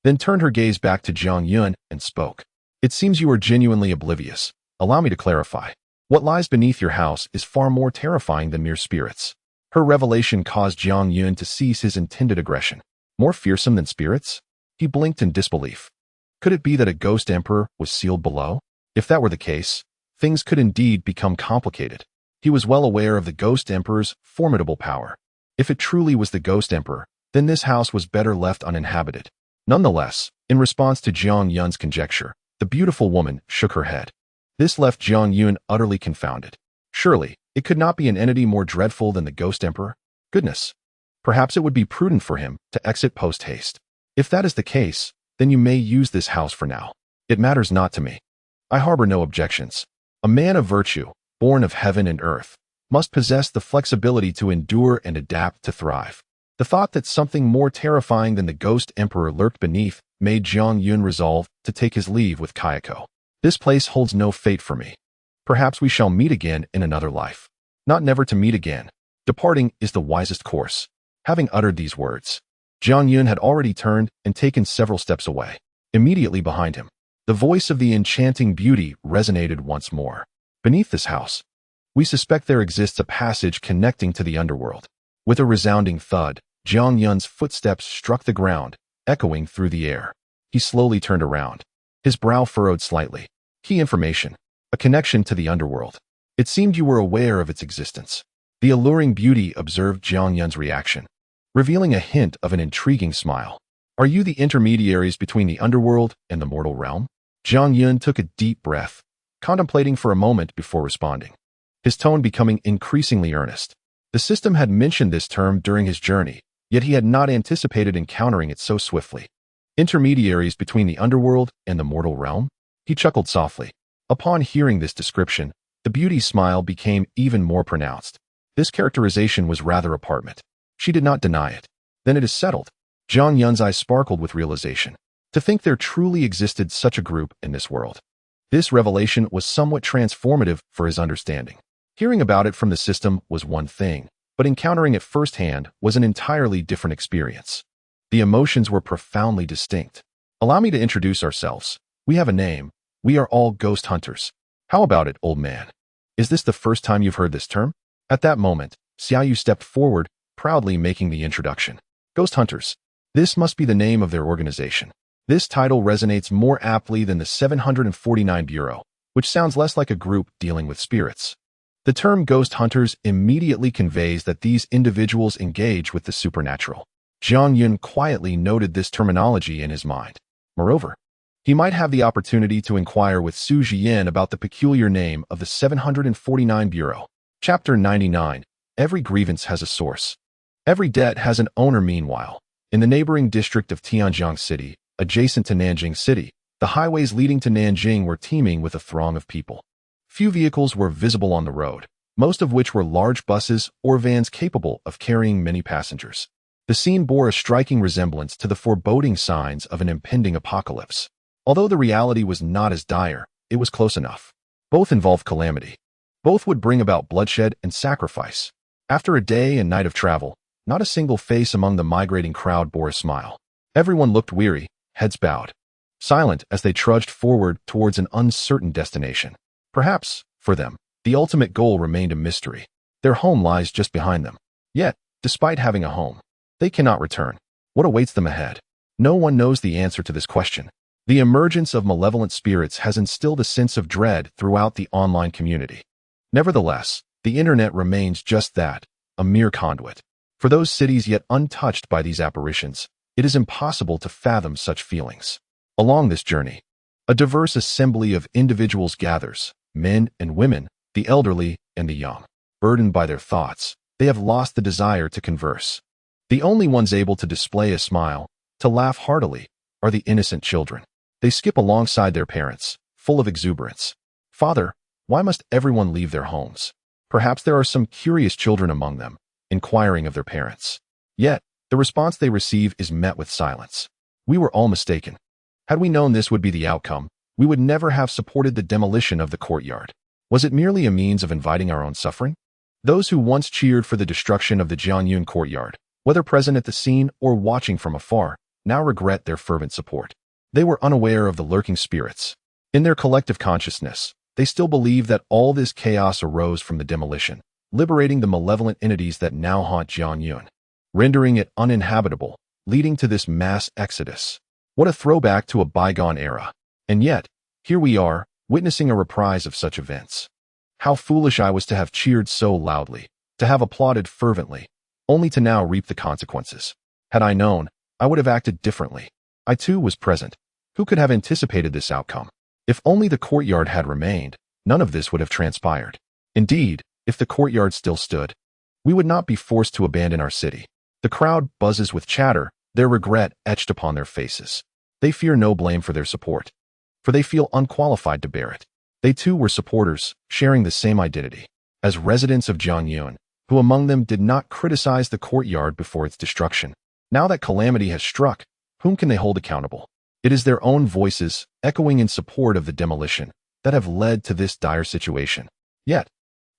then turned her gaze back to Jiang Yun and spoke. It seems you are genuinely oblivious. Allow me to clarify. What lies beneath your house is far more terrifying than mere spirits. Her revelation caused Jiang Yun to cease his intended aggression. More fearsome than spirits? He blinked in disbelief. Could it be that a ghost emperor was sealed below? If that were the case, things could indeed become complicated. He was well aware of the ghost emperor's formidable power. If it truly was the ghost emperor, then this house was better left uninhabited. Nonetheless, in response to Jiang Yun's conjecture, the beautiful woman shook her head. This left Jiang Yun utterly confounded. Surely, it could not be an entity more dreadful than the ghost emperor? Goodness. Perhaps it would be prudent for him to exit post-haste. If that is the case, then you may use this house for now. It matters not to me. I harbor no objections. A man of virtue, born of heaven and earth, must possess the flexibility to endure and adapt to thrive. The thought that something more terrifying than the ghost emperor lurked beneath made Jiang Yun resolve to take his leave with Kayako. This place holds no fate for me. Perhaps we shall meet again in another life. Not never to meet again. Departing is the wisest course. Having uttered these words, Jiang Yun had already turned and taken several steps away. Immediately behind him, the voice of the enchanting beauty resonated once more. Beneath this house, we suspect there exists a passage connecting to the underworld. With a resounding thud, Jiang Yun's footsteps struck the ground, echoing through the air. He slowly turned around. His brow furrowed slightly. Key information. A connection to the underworld. It seemed you were aware of its existence. The alluring beauty observed Jiang Yun's reaction, revealing a hint of an intriguing smile. Are you the intermediaries between the underworld and the mortal realm? Jiang Yun took a deep breath, contemplating for a moment before responding, his tone becoming increasingly earnest. The system had mentioned this term during his journey, yet he had not anticipated encountering it so swiftly. Intermediaries between the underworld and the mortal realm? He chuckled softly. Upon hearing this description, the beauty's smile became even more pronounced. This characterization was rather apartment. She did not deny it. Then it is settled. Jiang Yun's eyes sparkled with realization. To think there truly existed such a group in this world. This revelation was somewhat transformative for his understanding. Hearing about it from the system was one thing, but encountering it firsthand was an entirely different experience. The emotions were profoundly distinct. Allow me to introduce ourselves. We have a name. We are all ghost hunters. How about it, old man? Is this the first time you've heard this term? At that moment, Xiaoyu stepped forward, proudly making the introduction. Ghost hunters. This must be the name of their organization. This title resonates more aptly than the 749 Bureau, which sounds less like a group dealing with spirits. The term ghost hunters immediately conveys that these individuals engage with the supernatural. Jiang Yun quietly noted this terminology in his mind. Moreover, he might have the opportunity to inquire with Su Jian about the peculiar name of the 749 Bureau. Chapter 99. Every grievance has a source. Every debt has an owner. Meanwhile, in the neighboring district of Tianjiang City, adjacent to Nanjing City, the highways leading to Nanjing were teeming with a throng of people. Few vehicles were visible on the road, most of which were large buses or vans capable of carrying many passengers. The scene bore a striking resemblance to the foreboding signs of an impending apocalypse. Although the reality was not as dire, it was close enough. Both involved calamity. Both would bring about bloodshed and sacrifice. After a day and night of travel, not a single face among the migrating crowd bore a smile. Everyone looked weary, heads bowed, silent as they trudged forward towards an uncertain destination. Perhaps, for them, the ultimate goal remained a mystery. Their home lies just behind them. Yet, despite having a home, they cannot return. What awaits them ahead? No one knows the answer to this question. The emergence of malevolent spirits has instilled a sense of dread throughout the online community. Nevertheless, the internet remains just that, a mere conduit. For those cities yet untouched by these apparitions, it is impossible to fathom such feelings. Along this journey, a diverse assembly of individuals gathers, men and women, the elderly and the young. Burdened by their thoughts, they have lost the desire to converse. The only ones able to display a smile, to laugh heartily, are the innocent children. They skip alongside their parents, full of exuberance. Father, why must everyone leave their homes? Perhaps there are some curious children among them, inquiring of their parents. Yet, the response they receive is met with silence. We were all mistaken. Had we known this would be the outcome, we would never have supported the demolition of the courtyard. Was it merely a means of inviting our own suffering? Those who once cheered for the destruction of the Jianyun courtyard, whether present at the scene or watching from afar, now regret their fervent support. They were unaware of the lurking spirits. In their collective consciousness, they still believe that all this chaos arose from the demolition, liberating the malevolent entities that now haunt Jianyun, rendering it uninhabitable, leading to this mass exodus. What a throwback to a bygone era. And yet, here we are, witnessing a reprise of such events. How foolish I was to have cheered so loudly, to have applauded fervently, only to now reap the consequences. Had I known, I would have acted differently. I too was present. Who could have anticipated this outcome? If only the courtyard had remained, none of this would have transpired. Indeed, if the courtyard still stood, we would not be forced to abandon our city. The crowd buzzes with chatter, their regret etched upon their faces. They fear no blame for their support, for they feel unqualified to bear it. They too were supporters, sharing the same identity. As residents of Jianyun, Who among them did not criticize the courtyard before its destruction? Now that calamity has struck, whom can they hold accountable? It is their own voices, echoing in support of the demolition, that have led to this dire situation. Yet,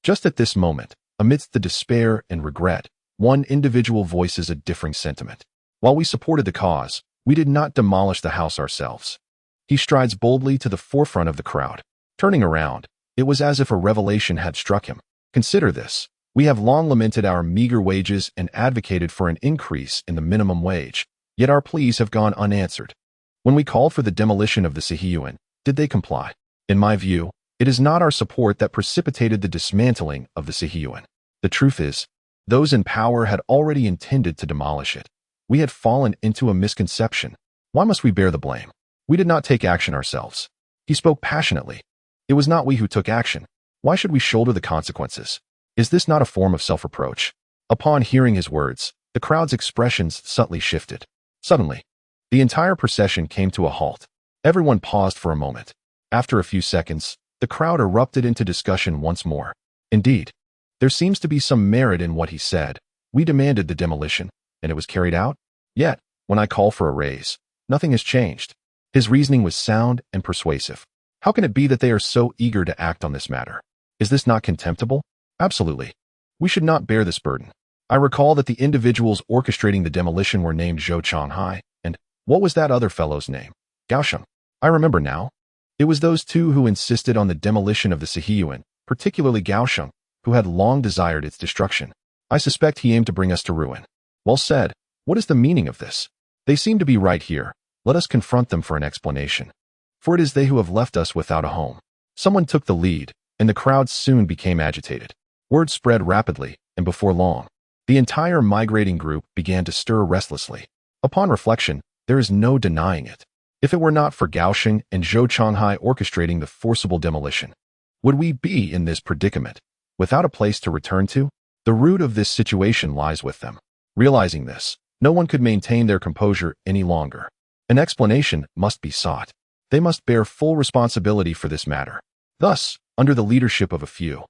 just at this moment, amidst the despair and regret, one individual voices a differing sentiment. While we supported the cause, we did not demolish the house ourselves. He strides boldly to the forefront of the crowd. Turning around, it was as if a revelation had struck him. Consider this. We have long lamented our meager wages and advocated for an increase in the minimum wage, yet our pleas have gone unanswered. When we called for the demolition of the Sihiyuan, did they comply? In my view, it is not our support that precipitated the dismantling of the Sihiyuan. The truth is, those in power had already intended to demolish it. We had fallen into a misconception. Why must we bear the blame? We did not take action ourselves. He spoke passionately. It was not we who took action. Why should we shoulder the consequences? Is this not a form of self-reproach? Upon hearing his words, the crowd's expressions subtly shifted. Suddenly, the entire procession came to a halt. Everyone paused for a moment. After a few seconds, the crowd erupted into discussion once more. Indeed, there seems to be some merit in what he said. We demanded the demolition, and it was carried out. Yet, when I call for a raise, nothing has changed. His reasoning was sound and persuasive. How can it be that they are so eager to act on this matter? Is this not contemptible? Absolutely. We should not bear this burden. I recall that the individuals orchestrating the demolition were named Zhou Changhai, and what was that other fellow's name? Gao Sheng. I remember now. It was those two who insisted on the demolition of the Sihiyuan, particularly Gao Sheng, who had long desired its destruction. I suspect he aimed to bring us to ruin. Well said. What is the meaning of this? They seem to be right here. Let us confront them for an explanation. For it is they who have left us without a home. Someone took the lead, and the crowd soon became agitated. Word spread rapidly, and before long, the entire migrating group began to stir restlessly. Upon reflection, there is no denying it. If it were not for Gao Sheng and Zhou Changhai orchestrating the forcible demolition, would we be in this predicament, without a place to return to? The root of this situation lies with them. Realizing this, no one could maintain their composure any longer. An explanation must be sought. They must bear full responsibility for this matter. Thus, under the leadership of a few,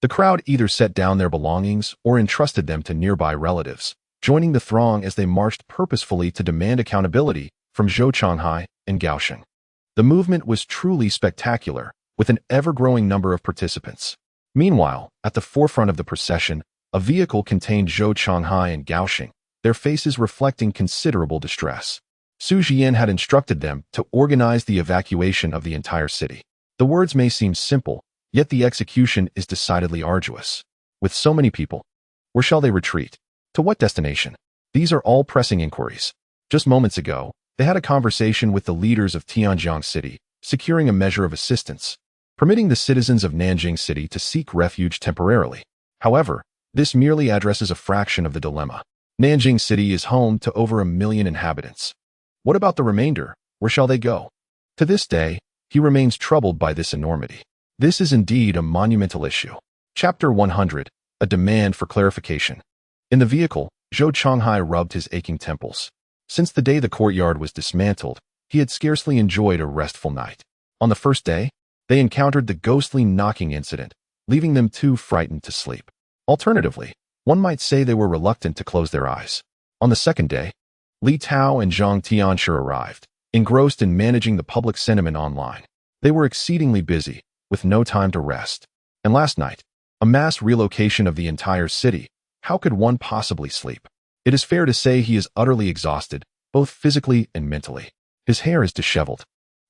the crowd either set down their belongings or entrusted them to nearby relatives, joining the throng as they marched purposefully to demand accountability from Zhou Changhai and Gao Sheng. The movement was truly spectacular, with an ever-growing number of participants. Meanwhile, at the forefront of the procession, a vehicle contained Zhou Changhai and Gao Sheng, their faces reflecting considerable distress. Su Jian had instructed them to organize the evacuation of the entire city. The words may seem simple, yet the execution is decidedly arduous. With so many people, where shall they retreat? To what destination? These are all pressing inquiries. Just moments ago, they had a conversation with the leaders of Tianjiang City, securing a measure of assistance, permitting the citizens of Nanjing City to seek refuge temporarily. However, this merely addresses a fraction of the dilemma. Nanjing City is home to over 1 million inhabitants. What about the remainder? Where shall they go? To this day, he remains troubled by this enormity. This is indeed a monumental issue. Chapter 100, a demand for clarification. In the vehicle, Zhou Changhai rubbed his aching temples. Since the day the courtyard was dismantled, he had scarcely enjoyed a restful night. On the first day, they encountered the ghostly knocking incident, leaving them too frightened to sleep. Alternatively, one might say they were reluctant to close their eyes. On the second day, Li Tao and Zhang Tianshi arrived, engrossed in managing the public sentiment online. They were exceedingly busy, with no time to rest. And last night, a mass relocation of the entire city. How could one possibly sleep? It is fair to say he is utterly exhausted, both physically and mentally. His hair is disheveled,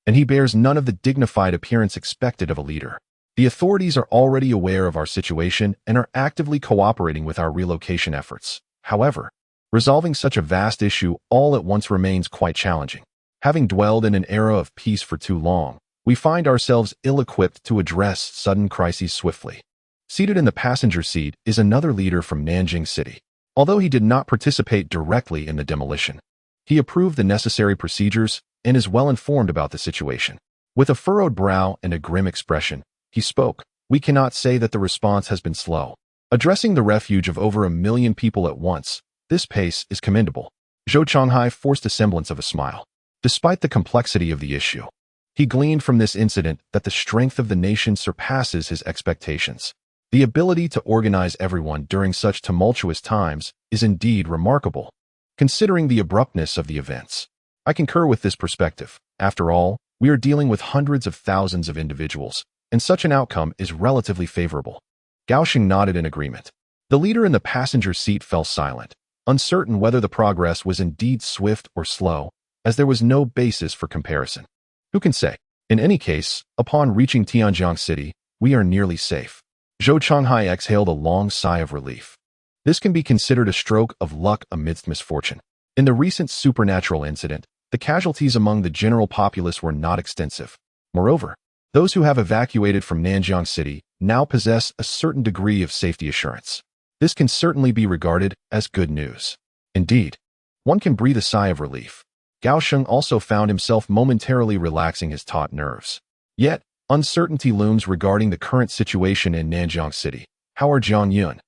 and he bears none of the dignified appearance expected of a leader. The authorities are already aware of our situation and are actively cooperating with our relocation efforts. However, resolving such a vast issue all at once remains quite challenging. Having dwelled in an era of peace for too long, we find ourselves ill-equipped to address sudden crises swiftly. Seated in the passenger seat is another leader from Nanjing City. Although he did not participate directly in the demolition, he approved the necessary procedures and is well informed about the situation. With a furrowed brow and a grim expression, he spoke. We cannot say that the response has been slow. Addressing the refuge of over 1 million people at once, this pace is commendable. Zhou Changhai forced a semblance of a smile. Despite the complexity of the issue, he gleaned from this incident that the strength of the nation surpasses his expectations. The ability to organize everyone during such tumultuous times is indeed remarkable, considering the abruptness of the events. I concur with this perspective. After all, we are dealing with hundreds of thousands of individuals, and such an outcome is relatively favorable. Gao Sheng nodded in agreement. The leader in the passenger seat fell silent, uncertain whether the progress was indeed swift or slow, as there was no basis for comparison. Who can say? In any case, upon reaching Tianjiang City, we are nearly safe. Zhou Changhai exhaled a long sigh of relief. This can be considered a stroke of luck amidst misfortune. In the recent supernatural incident, the casualties among the general populace were not extensive. Moreover, those who have evacuated from Nanjiang City now possess a certain degree of safety assurance. This can certainly be regarded as good news. Indeed, one can breathe a sigh of relief. Gao Sheng also found himself momentarily relaxing his taut nerves. Yet, uncertainty looms regarding the current situation in Nanjiang City. How are Jiang Yun,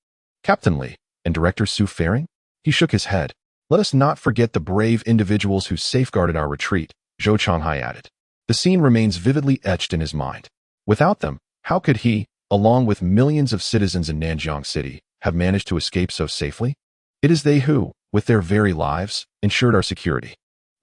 Captain Li, and Director Su faring? He shook his head. Let us not forget the brave individuals who safeguarded our retreat, Zhou Changhai added. The scene remains vividly etched in his mind. Without them, how could he, along with millions of citizens in Nanjiang City, have managed to escape so safely? It is they who, with their very lives, ensured our security.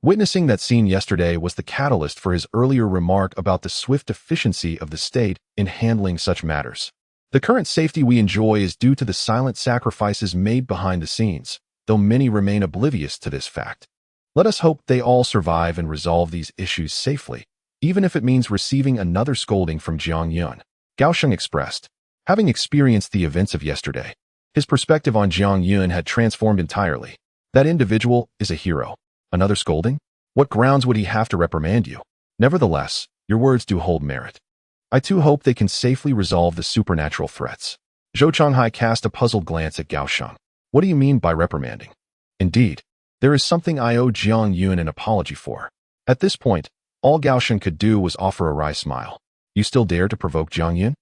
Witnessing that scene yesterday was the catalyst for his earlier remark about the swift efficiency of the state in handling such matters. The current safety we enjoy is due to the silent sacrifices made behind the scenes, though many remain oblivious to this fact. Let us hope they all survive and resolve these issues safely, even if it means receiving another scolding from Jiang Yun. Gao Sheng expressed. Having experienced the events of yesterday, his perspective on Jiang Yun had transformed entirely. That individual is a hero. Another scolding? What grounds would he have to reprimand you? Nevertheless, your words do hold merit. I too hope they can safely resolve the supernatural threats. Zhou Changhai cast a puzzled glance at Gao Sheng. What do you mean by reprimanding? Indeed, there is something I owe Jiang Yun an apology for. At this point, all Gao Sheng could do was offer a wry smile. You still dare to provoke Jiang Yun?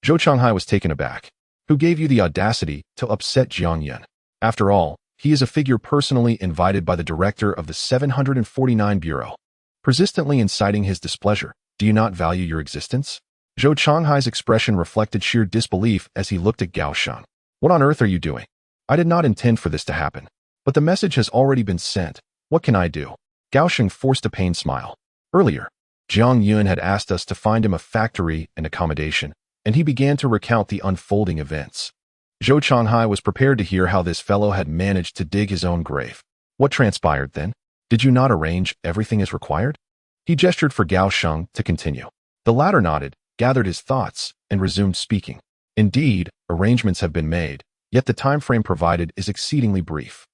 Zhou Changhai was taken aback. Who gave you the audacity to upset Jiang Yun? After all, he is a figure personally invited by the director of the 749 Bureau. Persistently inciting his displeasure, do you not value your existence? Zhou Changhai's expression reflected sheer disbelief as he looked at Gao Sheng. What on earth are you doing? I did not intend for this to happen. But the message has already been sent. What can I do? Gao Sheng forced a pained smile. Earlier, Jiang Yun had asked us to find him a factory and accommodation, and he began to recount the unfolding events. Zhou Changhai was prepared to hear how this fellow had managed to dig his own grave. What transpired then? Did you not arrange everything as required? He gestured for Gao Sheng to continue. The latter nodded, gathered his thoughts, and resumed speaking. Indeed, arrangements have been made, yet the time frame provided is exceedingly brief.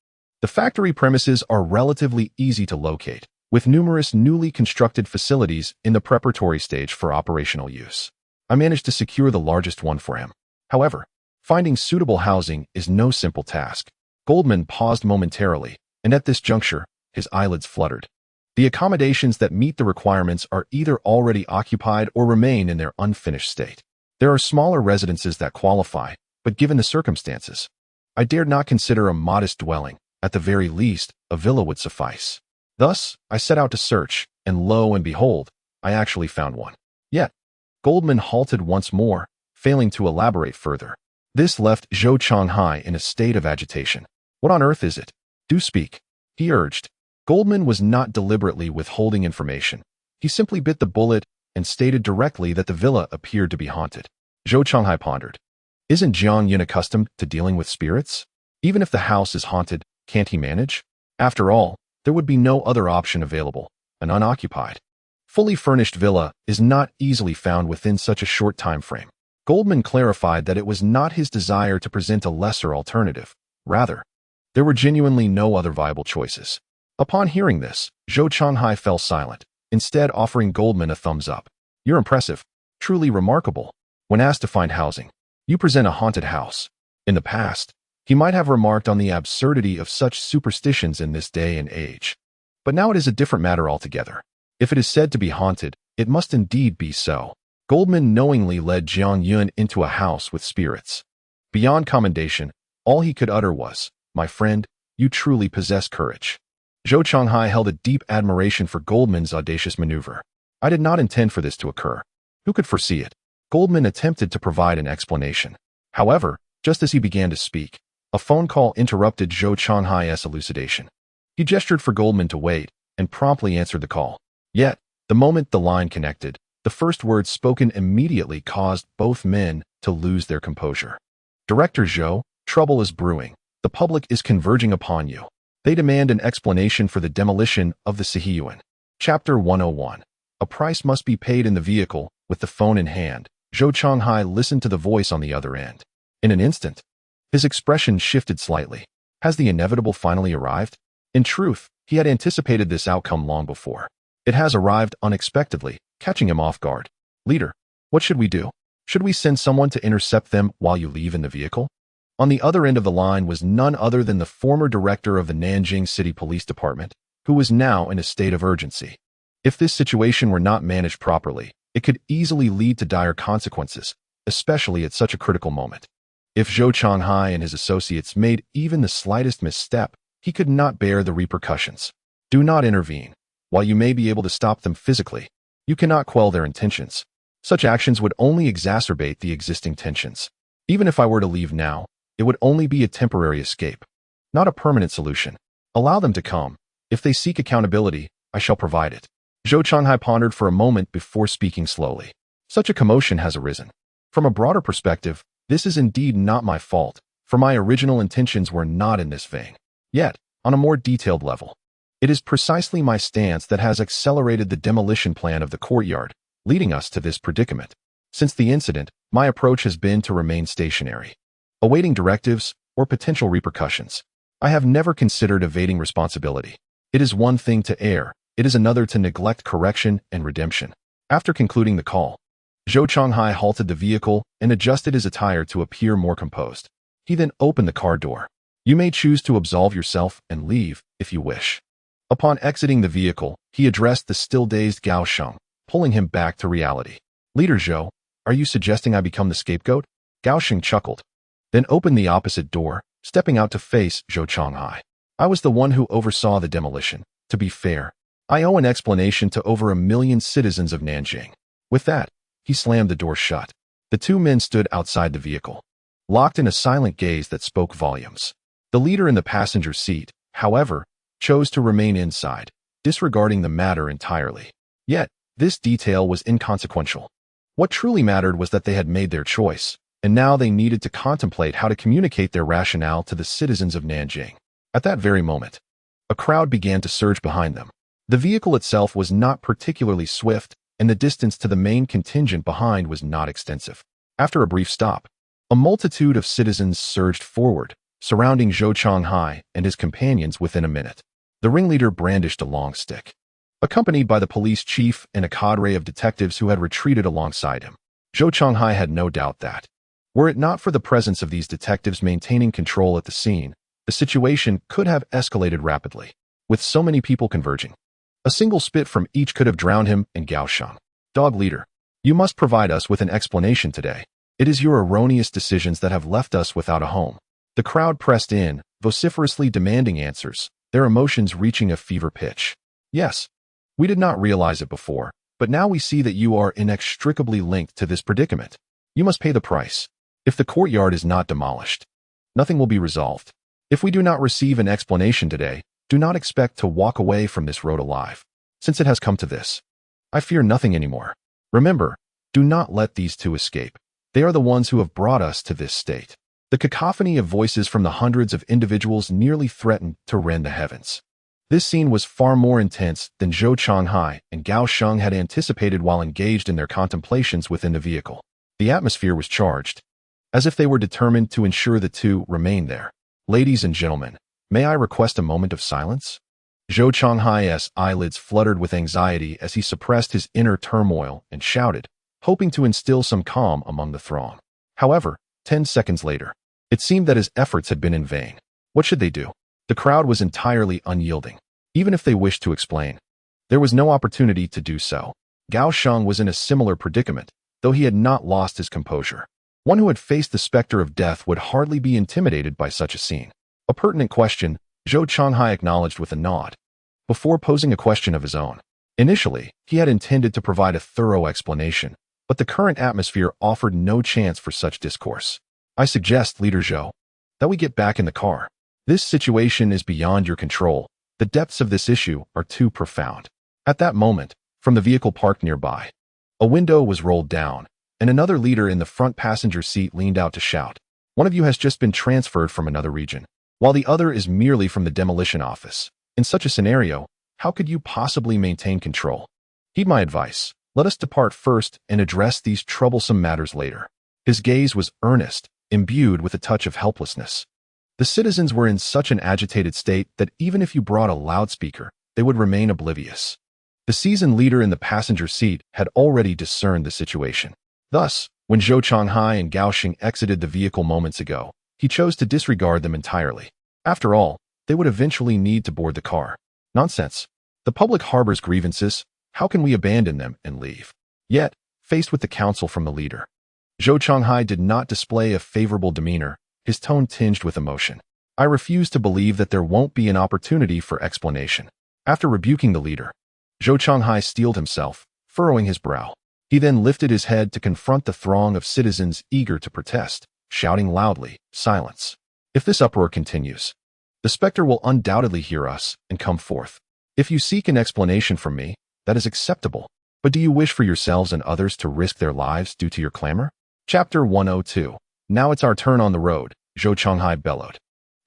The factory premises are relatively easy to locate, with numerous newly constructed facilities in the preparatory stage for operational use. I managed to secure the largest one for him. However, finding suitable housing is no simple task. Goldman paused momentarily, and at this juncture, his eyelids fluttered. The accommodations that meet the requirements are either already occupied or remain in their unfinished state. There are smaller residences that qualify, but given the circumstances, I dared not consider a modest dwelling. At the very least, a villa would suffice. Thus, I set out to search, and lo and behold, I actually found one. Yet, Goldman halted once more, failing to elaborate further. This left Zhou Changhai in a state of agitation. What on earth is it? Do speak, he urged. Goldman was not deliberately withholding information. He simply bit the bullet and stated directly that the villa appeared to be haunted. Zhou Changhai pondered. Isn't Jiang Yun accustomed to dealing with spirits? Even if the house is haunted, can't he manage? After all, there would be no other option available, an unoccupied, fully furnished villa is not easily found within such a short time frame. Goldman clarified that it was not his desire to present a lesser alternative. Rather, there were genuinely no other viable choices. Upon hearing this, Zhou Changhai fell silent, instead offering Goldman a thumbs up. You're impressive. Truly remarkable. When asked to find housing, you present a haunted house. In the past, he might have remarked on the absurdity of such superstitions in this day and age. But now it is a different matter altogether. If it is said to be haunted, it must indeed be so. Goldman knowingly led Jiang Yun into a house with spirits. Beyond commendation, all he could utter was, "My friend, you truly possess courage." Zhou Changhai held a deep admiration for Goldman's audacious maneuver. I did not intend for this to occur. Who could foresee it? Goldman attempted to provide an explanation. However, just as he began to speak, a phone call interrupted Zhou Changhai's elucidation. He gestured for Goldman to wait and promptly answered the call. Yet, the moment the line connected, the first words spoken immediately caused both men to lose their composure. "Director Zhou, trouble is brewing. The public is converging upon you. They demand an explanation for the demolition of the Sihiyuan." Chapter 101. A price must be paid in the vehicle. With the phone in hand, Zhou Changhai listened to the voice on the other end. In an instant, his expression shifted slightly. Has the inevitable finally arrived? In truth, he had anticipated this outcome long before. It has arrived unexpectedly, catching him off guard. "Leader, what should we do? Should we send someone to intercept them while you leave in the vehicle?" On the other end of the line was none other than the former director of the Nanjing City Police Department, who was now in a state of urgency. If this situation were not managed properly, it could easily lead to dire consequences, especially at such a critical moment. If Zhou Changhai and his associates made even the slightest misstep, he could not bear the repercussions. Do not intervene. While you may be able to stop them physically, you cannot quell their intentions. Such actions would only exacerbate the existing tensions. Even if I were to leave now, it would only be a temporary escape, not a permanent solution. Allow them to come. If they seek accountability, I shall provide it. Zhou Changhai pondered for a moment before speaking slowly. Such a commotion has arisen. From a broader perspective, this is indeed not my fault, for my original intentions were not in this vein. Yet, on a more detailed level, it is precisely my stance that has accelerated the demolition plan of the courtyard, leading us to this predicament. Since the incident, my approach has been to remain stationary, awaiting directives or potential repercussions. I have never considered evading responsibility. It is one thing to err, it is another to neglect correction and redemption. After concluding the call, Zhou Changhai halted the vehicle and adjusted his attire to appear more composed. He then opened the car door. "You may choose to absolve yourself and leave, if you wish." Upon exiting the vehicle, he addressed the still-dazed Gao Sheng, pulling him back to reality. "Leader Zhou, are you suggesting I become the scapegoat?" Gao Sheng chuckled, then opened the opposite door, stepping out to face Zhou Changhai. "I was the one who oversaw the demolition. To be fair, I owe an explanation to over 1 million citizens of Nanjing." With that, he slammed the door shut. The two men stood outside the vehicle, locked in a silent gaze that spoke volumes. The leader in the passenger seat, however, chose to remain inside, disregarding the matter entirely. Yet, this detail was inconsequential. What truly mattered was that they had made their choice, and now they needed to contemplate how to communicate their rationale to the citizens of Nanjing. At that very moment, a crowd began to surge behind them. The vehicle itself was not particularly swift, and the distance to the main contingent behind was not extensive. After a brief stop, a multitude of citizens surged forward, surrounding Zhou Changhai and his companions within a minute. The ringleader brandished a long stick, accompanied by the police chief and a cadre of detectives who had retreated alongside him. Zhou Changhai had no doubt that, were it not for the presence of these detectives maintaining control at the scene, the situation could have escalated rapidly. With so many people converging, a single spit from each could have drowned him and Gao Sheng. "Dog leader, you must provide us with an explanation today. It is your erroneous decisions that have left us without a home." The crowd pressed in, vociferously demanding answers, their emotions reaching a fever pitch. "Yes, we did not realize it before, but now we see that you are inextricably linked to this predicament. You must pay the price. If the courtyard is not demolished, nothing will be resolved. If we do not receive an explanation today, do not expect to walk away from this road alive. Since it has come to this, I fear nothing anymore. Remember, do not let these two escape. They are the ones who have brought us to this state." The cacophony of voices from the hundreds of individuals nearly threatened to rend the heavens. This scene was far more intense than Zhou Changhai and Gao Sheng had anticipated while engaged in their contemplations within the vehicle. The atmosphere was charged, as if they were determined to ensure the two remained there. "Ladies and gentlemen, may I request a moment of silence?" Zhou Changhai's eyelids fluttered with anxiety as he suppressed his inner turmoil and shouted, hoping to instill some calm among the throng. However, 10 seconds later, it seemed that his efforts had been in vain. What should they do? The crowd was entirely unyielding. Even if they wished to explain, there was no opportunity to do so. Gao Sheng was in a similar predicament, though he had not lost his composure. One who had faced the specter of death would hardly be intimidated by such a scene. A pertinent question, Zhou Changhai acknowledged with a nod, before posing a question of his own. Initially, he had intended to provide a thorough explanation, but the current atmosphere offered no chance for such discourse. I suggest, Leader Zhou, that we get back in the car. This situation is beyond your control. The depths of this issue are too profound. At that moment, from the vehicle parked nearby, a window was rolled down, and another leader in the front passenger seat leaned out to shout, "One of you has just been transferred from another region, while the other is merely from the demolition office. In such a scenario, how could you possibly maintain control? Heed my advice. Let us depart first and address these troublesome matters later." His gaze was earnest, imbued with a touch of helplessness. The citizens were in such an agitated state that even if you brought a loudspeaker, they would remain oblivious. The seasoned leader in the passenger seat had already discerned the situation. Thus, when Zhou Changhai and Gao Xing exited the vehicle moments ago, he chose to disregard them entirely. After all, they would eventually need to board the car. Nonsense. The public harbors grievances. How can we abandon them and leave? Yet, faced with the counsel from the leader, Zhou Changhai did not display a favorable demeanor, his tone tinged with emotion. "I refuse to believe that there won't be an opportunity for explanation." After rebuking the leader, Zhou Changhai steeled himself, furrowing his brow. He then lifted his head to confront the throng of citizens eager to protest, shouting loudly, "Silence! If this uproar continues, the specter will undoubtedly hear us and come forth. If you seek an explanation from me, that is acceptable. But do you wish for yourselves and others to risk their lives due to your clamor?" Chapter 102. "Now it's our turn on the road," Zhou Changhai bellowed,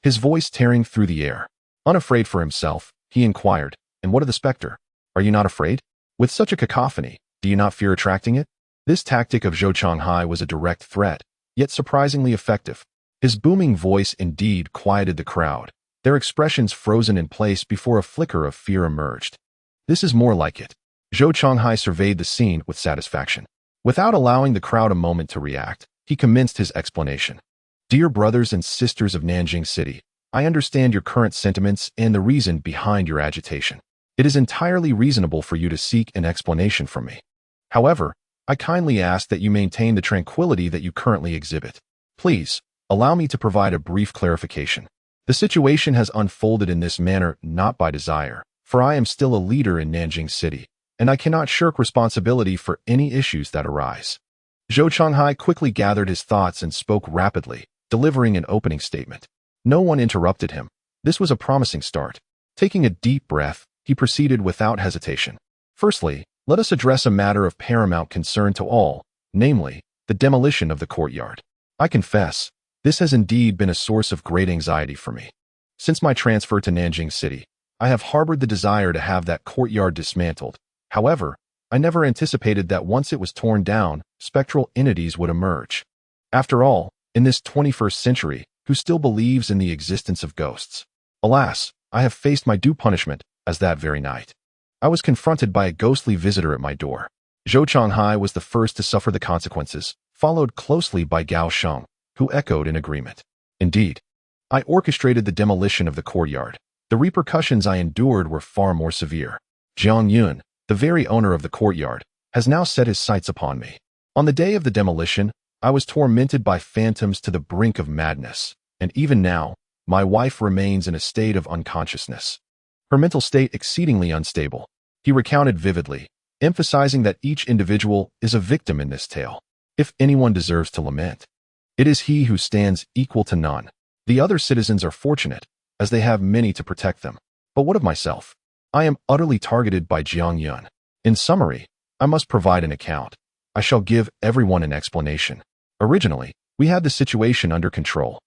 his voice tearing through the air. Unafraid for himself, he inquired, "And what of the specter? Are you not afraid? With such a cacophony, do you not fear attracting it?" This tactic of Zhou Changhai was a direct threat, yet surprisingly effective. His booming voice indeed quieted the crowd, their expressions frozen in place before a flicker of fear emerged. "This is more like it." Zhou Changhai surveyed the scene with satisfaction. Without allowing the crowd a moment to react, he commenced his explanation. "Dear brothers and sisters of Nanjing City, I understand your current sentiments and the reason behind your agitation. It is entirely reasonable for you to seek an explanation from me. However, I kindly ask that you maintain the tranquility that you currently exhibit. Please, allow me to provide a brief clarification. The situation has unfolded in this manner not by desire, for I am still a leader in Nanjing City, and I cannot shirk responsibility for any issues that arise." Zhou Changhai quickly gathered his thoughts and spoke rapidly, delivering an opening statement. No one interrupted him. This was a promising start. Taking a deep breath, he proceeded without hesitation. "Firstly, let us address a matter of paramount concern to all, namely, the demolition of the courtyard. I confess, this has indeed been a source of great anxiety for me. Since my transfer to Nanjing City, I have harbored the desire to have that courtyard dismantled. However, I never anticipated that once it was torn down, spectral entities would emerge. After all, in this 21st century, who still believes in the existence of ghosts? Alas, I have faced my due punishment, as that very night I was confronted by a ghostly visitor at my door. Zhou Changhai was the first to suffer the consequences, followed closely by Gao Sheng, who echoed in agreement. Indeed, I orchestrated the demolition of the courtyard. The repercussions I endured were far more severe. Jiang Yun, the very owner of the courtyard, has now set his sights upon me. On the day of the demolition, I was tormented by phantoms to the brink of madness, and even now, my wife remains in a state of unconsciousness. Her mental state exceedingly unstable. He recounted vividly, emphasizing that each individual is a victim in this tale. If anyone deserves to lament, it is he who stands equal to none. The other citizens are fortunate, as they have many to protect them. But what of myself? I am utterly targeted by Jiang Yun. In summary, I must provide an account. I shall give everyone an explanation. Originally, we had the situation under control.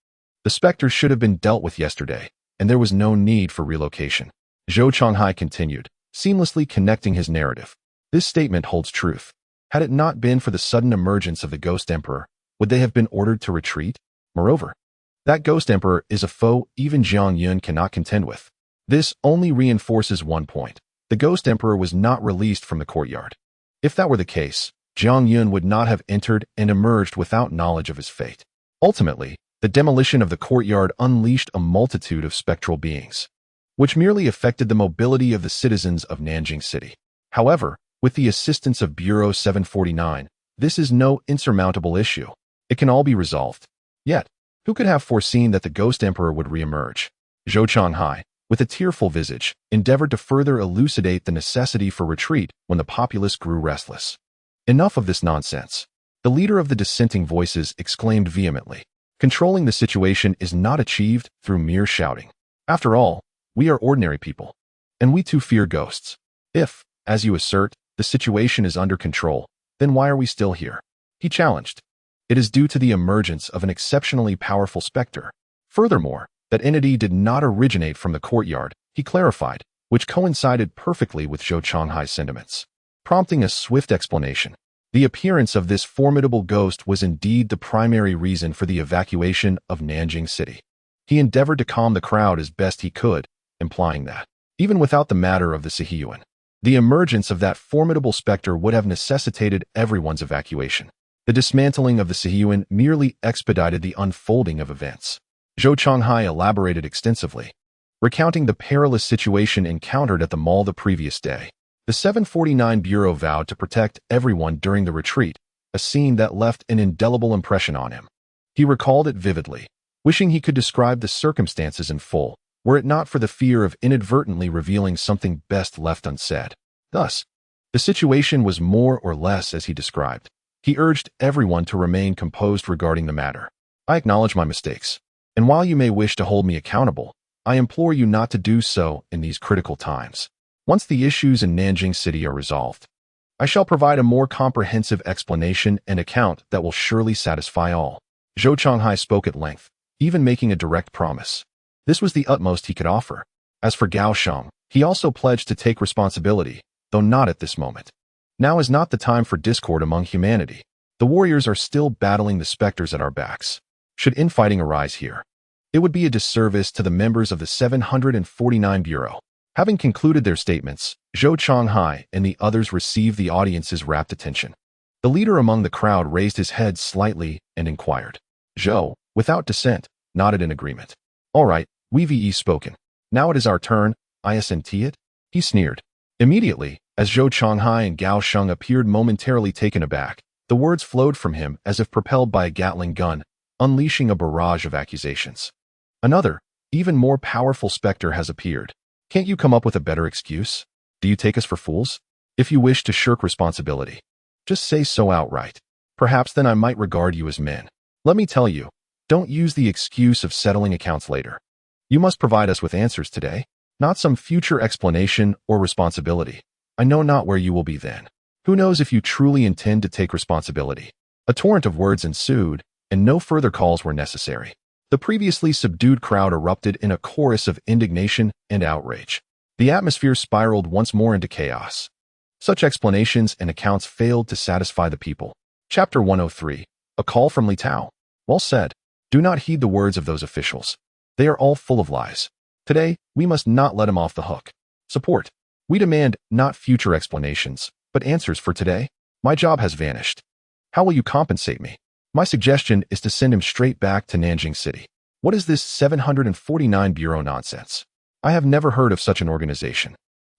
The specters should have been dealt with yesterday, and there was no need for relocation. Zhou Changhai continued, seamlessly connecting his narrative. This statement holds truth. Had it not been for the sudden emergence of the Ghost Emperor, would they have been ordered to retreat? Moreover, that Ghost Emperor is a foe even Jiang Yun cannot contend with. This only reinforces one point. The Ghost Emperor was not released from the courtyard. If that were the case, Jiang Yun would not have entered and emerged without knowledge of his fate. Ultimately, the demolition of the courtyard unleashed a multitude of spectral beings, which merely affected the mobility of the citizens of Nanjing City. However, with the assistance of Bureau 749, this is no insurmountable issue. It can all be resolved. Yet, who could have foreseen that the Ghost Emperor would reemerge? Zhou Changhai, with a tearful visage, endeavored to further elucidate the necessity for retreat when the populace grew restless. Enough of this nonsense. The leader of the dissenting voices exclaimed vehemently. Controlling the situation is not achieved through mere shouting. After all, we are ordinary people, and we too fear ghosts. If, as you assert, the situation is under control, then why are we still here? He challenged. It is due to the emergence of an exceptionally powerful specter. Furthermore, that entity did not originate from the courtyard, he clarified, which coincided perfectly with Zhou Changhai's sentiments, prompting a swift explanation. The appearance of this formidable ghost was indeed the primary reason for the evacuation of Nanjing City. He endeavored to calm the crowd as best he could, implying that, even without the matter of the Sihiyuan, the emergence of that formidable specter would have necessitated everyone's evacuation. The dismantling of the Sihiyuan merely expedited the unfolding of events. Zhou Changhai elaborated extensively, recounting the perilous situation encountered at the mall the previous day. The 749 Bureau vowed to protect everyone during the retreat, a scene that left an indelible impression on him. He recalled it vividly, wishing he could describe the circumstances in full, were it not for the fear of inadvertently revealing something best left unsaid. Thus, the situation was more or less as he described. He urged everyone to remain composed regarding the matter. I acknowledge my mistakes, and while you may wish to hold me accountable, I implore you not to do so in these critical times. Once the issues in Nanjing City are resolved, I shall provide a more comprehensive explanation and account that will surely satisfy all. Zhou Changhai spoke at length, even making a direct promise. This was the utmost he could offer. As for Gao Sheng, he also pledged to take responsibility, though not at this moment. Now is not the time for discord among humanity. The warriors are still battling the specters at our backs. Should infighting arise here, it would be a disservice to the members of the 749 Bureau. Having concluded their statements, Zhou Changhai and the others received the audience's rapt attention. The leader among the crowd raised his head slightly and inquired. Zhou, without dissent, nodded in agreement. All right, we've spoken. Now it is our turn, isn't it? He sneered. Immediately, as Zhou Changhai and Gao Sheng appeared momentarily taken aback, the words flowed from him as if propelled by a Gatling gun, unleashing a barrage of accusations. Another, even more powerful specter has appeared. Can't you come up with a better excuse? Do you take us for fools? If you wish to shirk responsibility, just say so outright. Perhaps then I might regard you as men. Let me tell you, don't use the excuse of settling accounts later. You must provide us with answers today, not some future explanation or responsibility. I know not where you will be then. Who knows if you truly intend to take responsibility? A torrent of words ensued, and no further calls were necessary. The previously subdued crowd erupted in a chorus of indignation and outrage. The atmosphere spiraled once more into chaos. Such explanations and accounts failed to satisfy the people. Chapter 103. A call from Li Tao. Well said. Do not heed the words of those officials. They are all full of lies. Today, we must not let them off the hook. Support. We demand not future explanations, but answers for today. My job has vanished. How will you compensate me? My suggestion is to send him straight back to Nanjing City. What is this 749 Bureau nonsense? I have never heard of such an organization.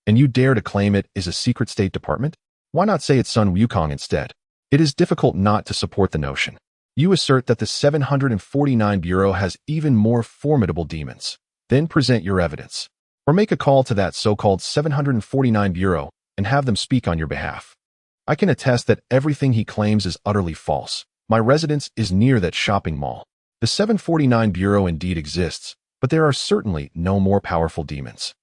And you dare to claim it is a secret state department? Why not say it's Sun Wukong instead? It is difficult not to support the notion. You assert that the 749 Bureau has even more formidable demons. Then present your evidence. Or make a call to that so-called 749 Bureau and have them speak on your behalf. I can attest that everything he claims is utterly false. My residence is near that shopping mall. The 749 Bureau indeed exists, but there are certainly no more powerful demons.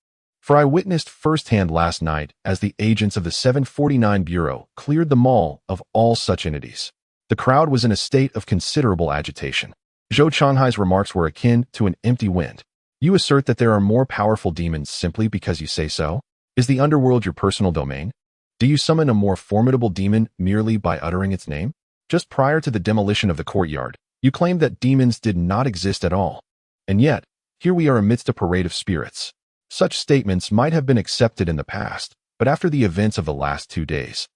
For I witnessed firsthand last night as the agents of the 749 Bureau cleared the mall of all such entities. The crowd was in a state of considerable agitation. Zhou Changhai's remarks were akin to an empty wind. You assert that there are more powerful demons simply because you say so? Is the underworld your personal domain? Do you summon a more formidable demon merely by uttering its name? Just prior to the demolition of the courtyard, you claimed that demons did not exist at all. And yet, here we are amidst a parade of spirits. Such statements might have been accepted in the past, but after the events of the last 2 days,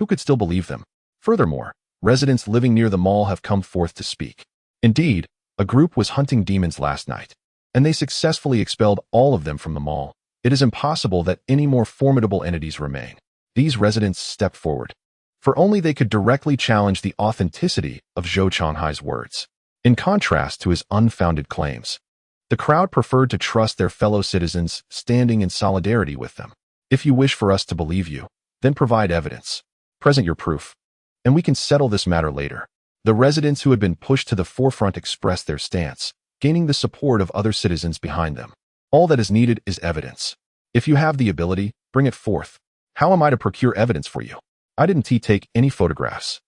who could still believe them? Furthermore, residents living near the mall have come forth to speak. Indeed, a group was hunting demons last night, and they successfully expelled all of them from the mall. It is impossible that any more formidable entities remain. These residents stepped forward, for only they could directly challenge the authenticity of Zhou Changhai's words. In contrast to his unfounded claims, the crowd preferred to trust their fellow citizens standing in solidarity with them. If you wish for us to believe you, then provide evidence. Present your proof, and we can settle this matter later. The residents who had been pushed to the forefront expressed their stance, gaining the support of other citizens behind them. All that is needed is evidence. If you have the ability, bring it forth. How am I to procure evidence for you? I didn't take any photographs.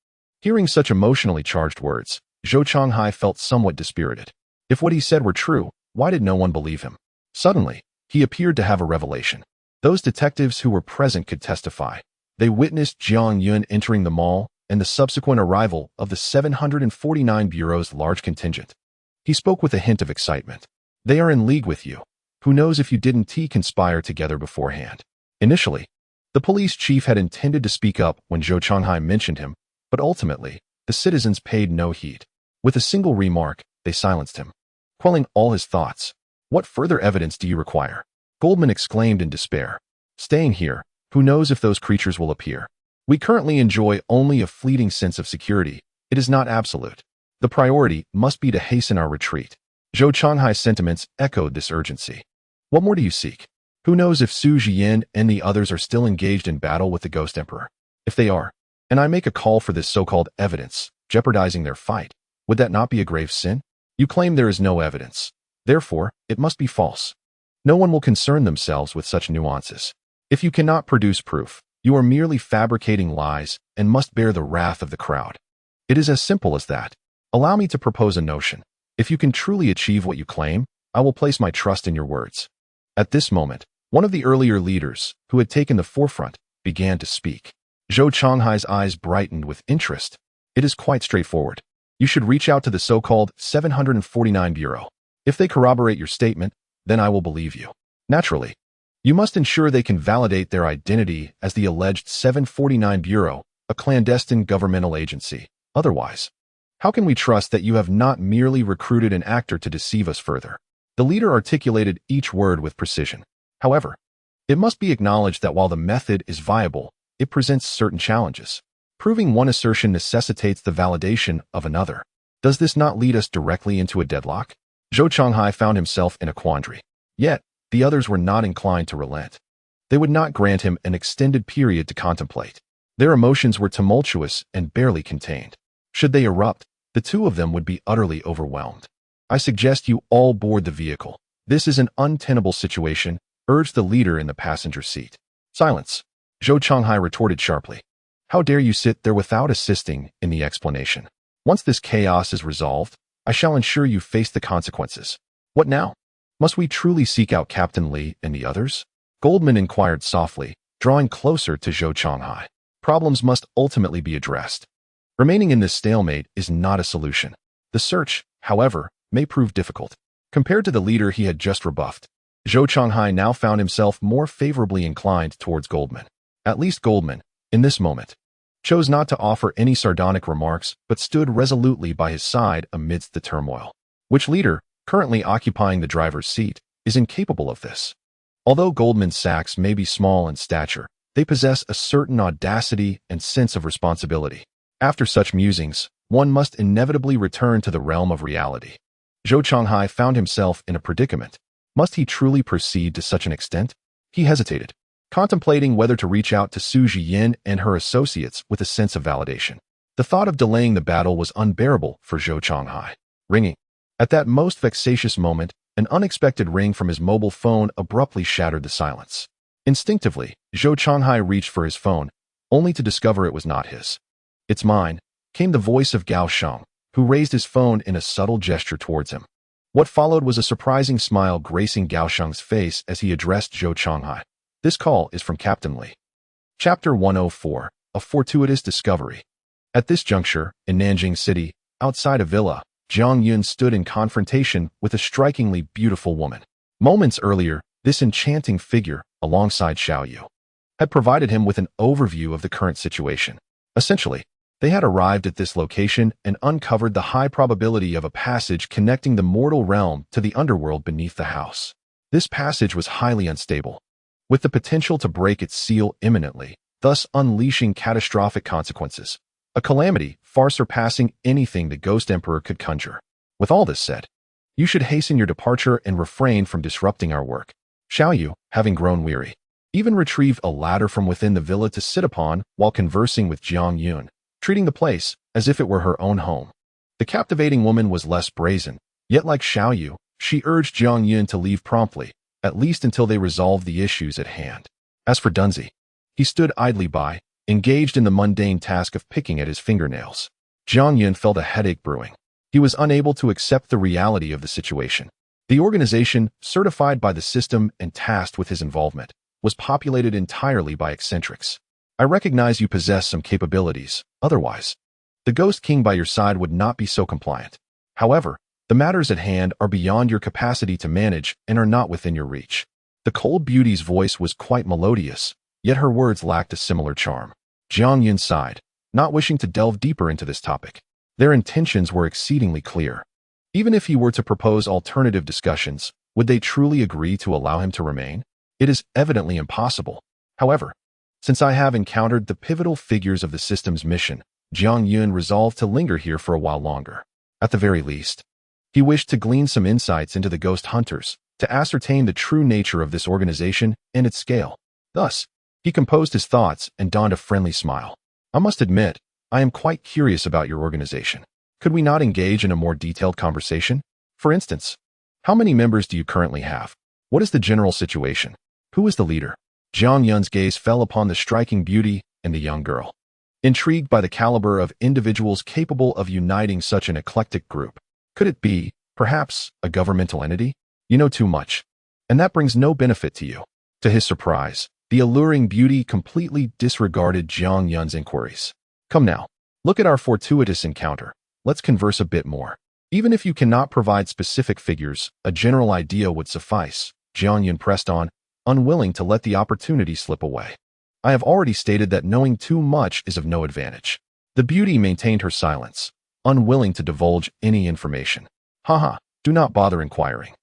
Hearing such emotionally charged words, Zhou Changhai felt somewhat dispirited. If what he said were true, why did no one believe him? Suddenly, he appeared to have a revelation. Those detectives who were present could testify. They witnessed Jiang Yun entering the mall and the subsequent arrival of the 749 Bureau's large contingent. He spoke with a hint of excitement. They are in league with you. Who knows if you didn't conspire together beforehand? Initially, the police chief had intended to speak up when Zhou Changhai mentioned him, but ultimately, the citizens paid no heed. With a single remark, they silenced him, quelling all his thoughts. What further evidence do you require? Goldman exclaimed in despair. Staying here, who knows if those creatures will appear? We currently enjoy only a fleeting sense of security. It is not absolute. The priority must be to hasten our retreat. Zhou Changhai's sentiments echoed this urgency. What more do you seek? Who knows if Su Jian and the others are still engaged in battle with the Ghost Emperor? If they are, and I make a call for this so-called evidence, jeopardizing their fight, would that not be a grave sin? You claim there is no evidence. Therefore, it must be false. No one will concern themselves with such nuances. If you cannot produce proof, you are merely fabricating lies and must bear the wrath of the crowd. It is as simple as that. Allow me to propose a notion. If you can truly achieve what you claim, I will place my trust in your words. At this moment, one of the earlier leaders, who had taken the forefront, began to speak. Zhou Changhai's eyes brightened with interest. It is quite straightforward. You should reach out to the so-called 749 Bureau. If they corroborate your statement, then I will believe you. Naturally, you must ensure they can validate their identity as the alleged 749 Bureau, a clandestine governmental agency. Otherwise, how can we trust that you have not merely recruited an actor to deceive us further? The leader articulated each word with precision. However, it must be acknowledged that while the method is viable, it presents certain challenges. Proving one assertion necessitates the validation of another. Does this not lead us directly into a deadlock? Zhou Changhai found himself in a quandary. Yet, the others were not inclined to relent. They would not grant him an extended period to contemplate. Their emotions were tumultuous and barely contained. Should they erupt, the two of them would be utterly overwhelmed. I suggest you all board the vehicle. This is an untenable situation, urged the leader in the passenger seat. Silence. Zhou Changhai retorted sharply. How dare you sit there without assisting in the explanation? Once this chaos is resolved, I shall ensure you face the consequences. What now? Must we truly seek out Captain Li and the others? Goldman inquired softly, drawing closer to Zhou Changhai. Problems must ultimately be addressed. Remaining in this stalemate is not a solution. The search, however, may prove difficult. Compared to the leader he had just rebuffed, Zhou Changhai now found himself more favorably inclined towards Goldman. At least Goldman, in this moment, chose not to offer any sardonic remarks but stood resolutely by his side amidst the turmoil. Which leader, currently occupying the driver's seat, is incapable of this? Although Goldman Sachs may be small in stature, they possess a certain audacity and sense of responsibility. After such musings, one must inevitably return to the realm of reality. Zhou Changhai found himself in a predicament. Must he truly proceed to such an extent? He hesitated, contemplating whether to reach out to Su Jian and her associates with a sense of validation. The thought of delaying the battle was unbearable for Zhou Changhai. Ringing. At that most vexatious moment, an unexpected ring from his mobile phone abruptly shattered the silence. Instinctively, Zhou Changhai reached for his phone, only to discover it was not his. It's mine, came the voice of Gao Sheng, who raised his phone in a subtle gesture towards him. What followed was a surprising smile gracing Gao Sheng's face as he addressed Zhou Changhai. This call is from Captain Li. Chapter 104, A Fortuitous Discovery. At this juncture, in Nanjing City, outside a villa, Jiang Yun stood in confrontation with a strikingly beautiful woman. Moments earlier, this enchanting figure, alongside Xiao Yu, had provided him with an overview of the current situation. Essentially, they had arrived at this location and uncovered the high probability of a passage connecting the mortal realm to the underworld beneath the house. This passage was highly unstable, with the potential to break its seal imminently, thus unleashing catastrophic consequences. A calamity far surpassing anything the Ghost Emperor could conjure. With all this said, you should hasten your departure and refrain from disrupting our work. Xiao Yu, having grown weary, even retrieved a ladder from within the villa to sit upon while conversing with Jiang Yun, treating the place as if it were her own home. The captivating woman was less brazen, yet like Xiaoyu, she urged Jiang Yun to leave promptly, at least until they resolved the issues at hand. As for Dunzi, he stood idly by, engaged in the mundane task of picking at his fingernails. Jiang Yun felt a headache brewing. He was unable to accept the reality of the situation. The organization, certified by the system and tasked with his involvement, was populated entirely by eccentrics. I recognize you possess some capabilities, otherwise, the Ghost King by your side would not be so compliant. However, the matters at hand are beyond your capacity to manage and are not within your reach. The cold beauty's voice was quite melodious, yet her words lacked a similar charm. Jiang Yun sighed, not wishing to delve deeper into this topic. Their intentions were exceedingly clear. Even if he were to propose alternative discussions, would they truly agree to allow him to remain? It is evidently impossible. However, since I have encountered the pivotal figures of the system's mission, Jiang Yun resolved to linger here for a while longer. At the very least, he wished to glean some insights into the ghost hunters, to ascertain the true nature of this organization and its scale. Thus, he composed his thoughts and donned a friendly smile. I must admit, I am quite curious about your organization. Could we not engage in a more detailed conversation? For instance, how many members do you currently have? What is the general situation? Who is the leader? Jiang Yun's gaze fell upon the striking beauty and the young girl. Intrigued by the caliber of individuals capable of uniting such an eclectic group, could it be, perhaps, a governmental entity? You know too much, and that brings no benefit to you. To his surprise, the alluring beauty completely disregarded Jiang Yun's inquiries. Come now, look at our fortuitous encounter. Let's converse a bit more. Even if you cannot provide specific figures, a general idea would suffice. Jiang Yun pressed on, unwilling to let the opportunity slip away. I have already stated that knowing too much is of no advantage. The beauty maintained her silence, unwilling to divulge any information. Haha, do not bother inquiring.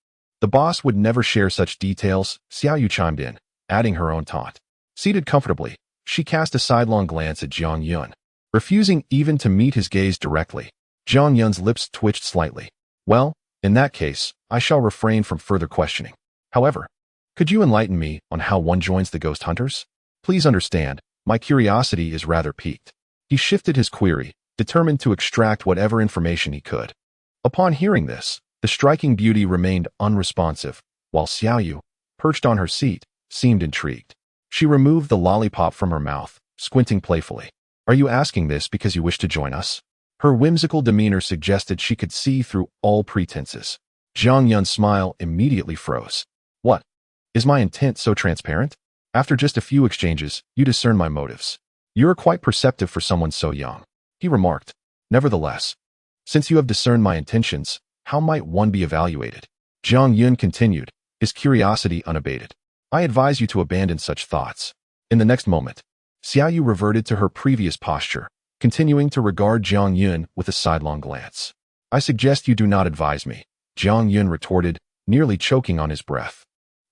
The boss would never share such details, Xiaoyu chimed in, adding her own taunt. Seated comfortably, she cast a sidelong glance at Jiang Yun, refusing even to meet his gaze directly. Jiang Yun's lips twitched slightly. Well, in that case, I shall refrain from further questioning. However, could you enlighten me on how one joins the ghost hunters? Please understand, my curiosity is rather piqued. He shifted his query, determined to extract whatever information he could. Upon hearing this, the striking beauty remained unresponsive, while Xiaoyu, perched on her seat, seemed intrigued. She removed the lollipop from her mouth, squinting playfully. Are you asking this because you wish to join us? Her whimsical demeanor suggested she could see through all pretenses. Jiang Yun's smile immediately froze. What? Is my intent so transparent? After just a few exchanges, you discern my motives. You are quite perceptive for someone so young, he remarked. Nevertheless, since you have discerned my intentions, how might one be evaluated? Jiang Yun continued, his curiosity unabated. I advise you to abandon such thoughts. In the next moment, Xiaoyu reverted to her previous posture, continuing to regard Jiang Yun with a sidelong glance. I suggest you do not advise me, Jiang Yun retorted, nearly choking on his breath.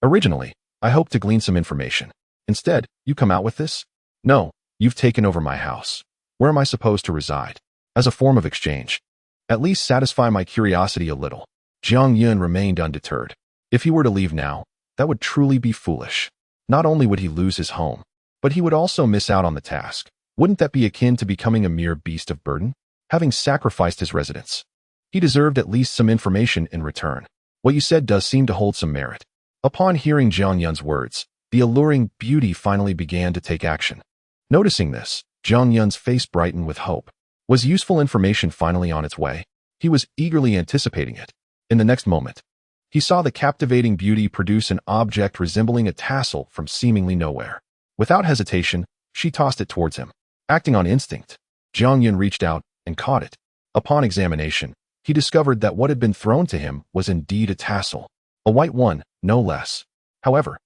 Originally, I hoped to glean some information. Instead, you come out with this? No, you've taken over my house. Where am I supposed to reside? As a form of exchange. At least satisfy my curiosity a little. Jiang Yun remained undeterred. If he were to leave now, that would truly be foolish. Not only would he lose his home, but he would also miss out on the task. Wouldn't that be akin to becoming a mere beast of burden? Having sacrificed his residence, he deserved at least some information in return. What you said does seem to hold some merit. Upon hearing Jiang Yun's words, the alluring beauty finally began to take action. Noticing this, Jiang Yun's face brightened with hope. Was useful information finally on its way? He was eagerly anticipating it. In the next moment, he saw the captivating beauty produce an object resembling a tassel from seemingly nowhere. Without hesitation, she tossed it towards him. Acting on instinct, Jiang Yun reached out and caught it. Upon examination, he discovered that what had been thrown to him was indeed a tassel. A white one, no less. However,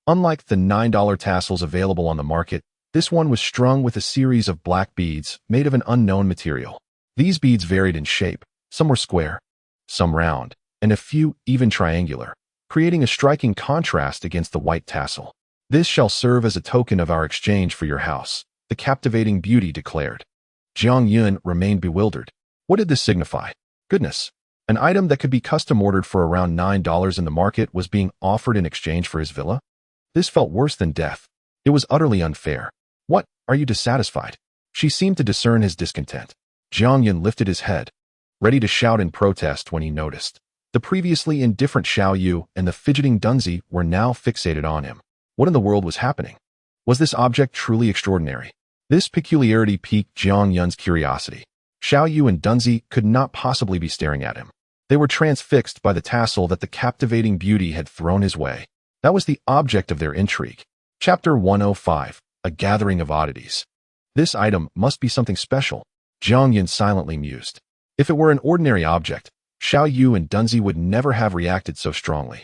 unlike the $9 tassels available on the market, this one was strung with a series of black beads made of an unknown material. These beads varied in shape. Some were square, some round, and a few even triangular, creating a striking contrast against the white tassel. This shall serve as a token of our exchange for your house, the captivating beauty declared. Jiang Yun remained bewildered. What did this signify? Goodness, an item that could be custom ordered for around $9 in the market was being offered in exchange for his villa? This felt worse than death. It was utterly unfair. What, are you dissatisfied? She seemed to discern his discontent. Jiang Yun lifted his head, ready to shout in protest when he noticed. The previously indifferent Xiao Yu and the fidgeting Dunzi were now fixated on him. What in the world was happening? Was this object truly extraordinary? This peculiarity piqued Jiang Yun's curiosity. Xiao Yu and Dunzi could not possibly be staring at him. They were transfixed by the tassel that the captivating beauty had thrown his way. That was the object of their intrigue. Chapter 105, A Gathering of Oddities. This item must be something special, Jiang Yun silently mused. If it were an ordinary object, Xiao Yu and Dunzi would never have reacted so strongly.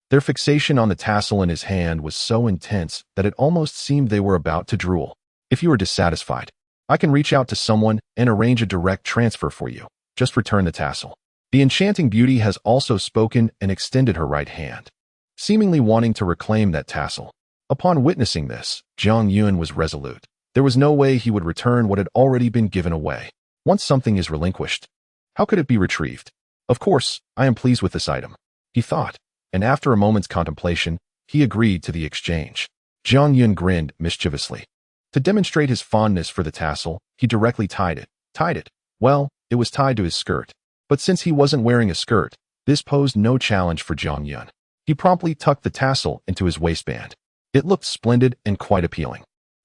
Their fixation on the tassel in his hand was so intense that it almost seemed they were about to drool. If you are dissatisfied, I can reach out to someone and arrange a direct transfer for you. Just return the tassel. The enchanting beauty has also spoken and extended her right hand, seemingly wanting to reclaim that tassel. Upon witnessing this, Jiang Yun was resolute. There was no way he would return what had already been given away. Once something is relinquished, how could it be retrieved? Of course, I am pleased with this item, he thought, and after a moment's contemplation, he agreed to the exchange. Jiang Yun grinned mischievously. To demonstrate his fondness for the tassel, he directly tied it. Well, it was tied to his skirt. But since he wasn't wearing a skirt, this posed no challenge for Jiang Yun. He promptly tucked the tassel into his waistband. It looked splendid and quite appealing.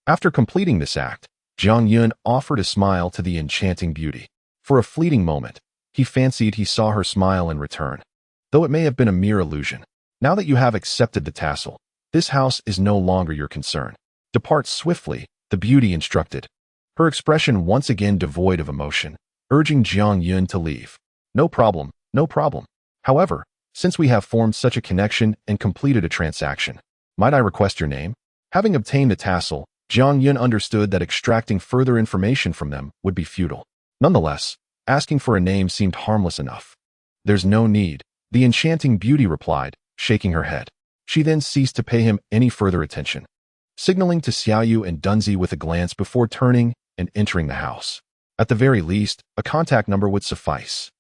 After completing this act, Jiang Yun offered a smile to the enchanting beauty. For a fleeting moment, he fancied he saw her smile in return, though it may have been a mere illusion. Now that you have accepted the tassel, this house is no longer your concern. Depart swiftly, the beauty instructed, her expression once again devoid of emotion, urging Jiang Yun to leave. No problem. However, since we have formed such a connection and completed a transaction, might I request your name? Having obtained the tassel, Jiang Yun understood that extracting further information from them would be futile. Nonetheless, asking for a name seemed harmless enough. There's no need, the enchanting beauty replied, shaking her head. She then ceased to pay him any further attention, signaling to Xiao Yu and Dunzi with a glance before turning and entering the house. At the very least, a contact number would suffice.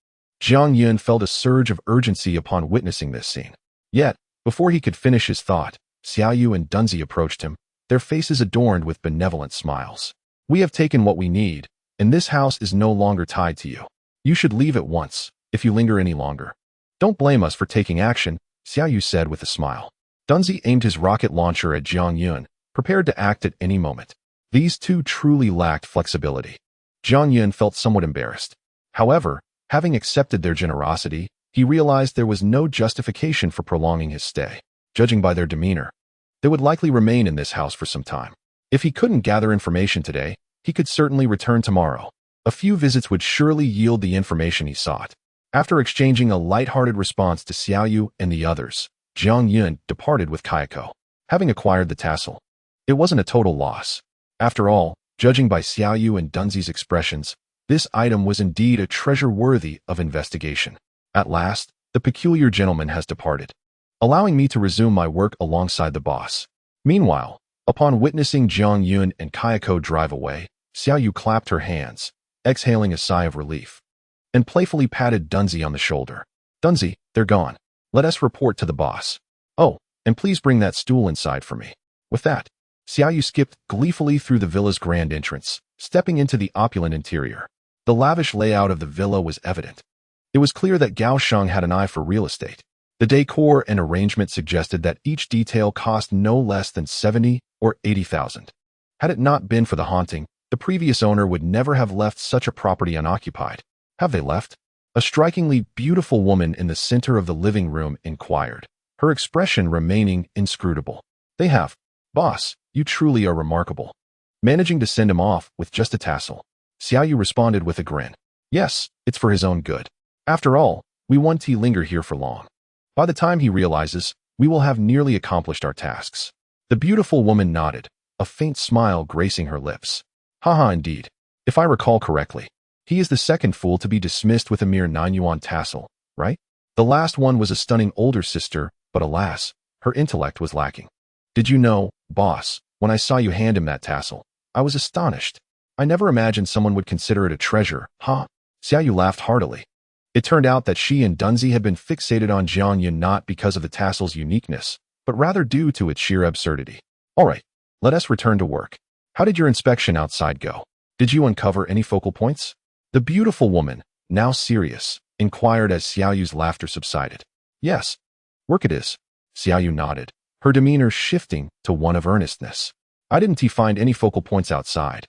Jiang Yun felt a surge of urgency upon witnessing this scene. Yet, before he could finish his thought, Xiao Yu and Dunzi approached him, their faces adorned with benevolent smiles. We have taken what we need, and this house is no longer tied to you. You should leave at once, if you linger any longer. Don't blame us for taking action, Xiao Yu said with a smile. Dunzi aimed his rocket launcher at Jiang Yun, prepared to act at any moment. These two truly lacked flexibility. Jiang Yun felt somewhat embarrassed. However, having accepted their generosity, he realized there was no justification for prolonging his stay. Judging by their demeanor, they would likely remain in this house for some time. If he couldn't gather information today, he could certainly return tomorrow. A few visits would surely yield the information he sought. After exchanging a light-hearted response to Xiao Yu and the others, Jiang Yun departed with Kayako. Having acquired the tassel, it wasn't a total loss. After all, judging by Xiao Yu and Dunzi's expressions, this item was indeed a treasure worthy of investigation. At last, the peculiar gentleman has departed, allowing me to resume my work alongside the boss. Meanwhile, upon witnessing Jiang Yun and Kayako drive away, Xiao Yu clapped her hands, exhaling a sigh of relief, and playfully patted Dunzi on the shoulder. Dunzi, they're gone. Let us report to the boss. Oh, and please bring that stool inside for me. With that, Xiao Yu skipped gleefully through the villa's grand entrance, stepping into the opulent interior. The lavish layout of the villa was evident. It was clear that Gao Sheng had an eye for real estate. The decor and arrangement suggested that each detail cost no less than 70 or 80,000. Had it not been for the haunting, the previous owner would never have left such a property unoccupied. Have they left? A strikingly beautiful woman in the center of the living room inquired, her expression remaining inscrutable. They have. Boss, you truly are remarkable. Managing to send him off with just a tassel. Xiao Yu responded with a grin. Yes, it's for his own good. After all, we won't linger here for long. By the time he realizes, we will have nearly accomplished our tasks. The beautiful woman nodded, a faint smile gracing her lips. Haha, indeed. If I recall correctly, he is the second fool to be dismissed with a mere 9 yuan tassel, right? The last one was a stunning older sister, but alas, her intellect was lacking. Did you know, boss, when I saw you hand him that tassel, I was astonished. I never imagined someone would consider it a treasure, huh? Xiao Yu laughed heartily. It turned out that she and Dunzi had been fixated on Jiang Yun not because of the tassel's uniqueness, but rather due to its sheer absurdity. All right, let us return to work. How did your inspection outside go? Did you uncover any focal points? The beautiful woman, now serious, inquired as Xiaoyu's laughter subsided. Yes, work it is. Xiaoyu nodded, her demeanor shifting to one of earnestness. I didn't find any focal points outside,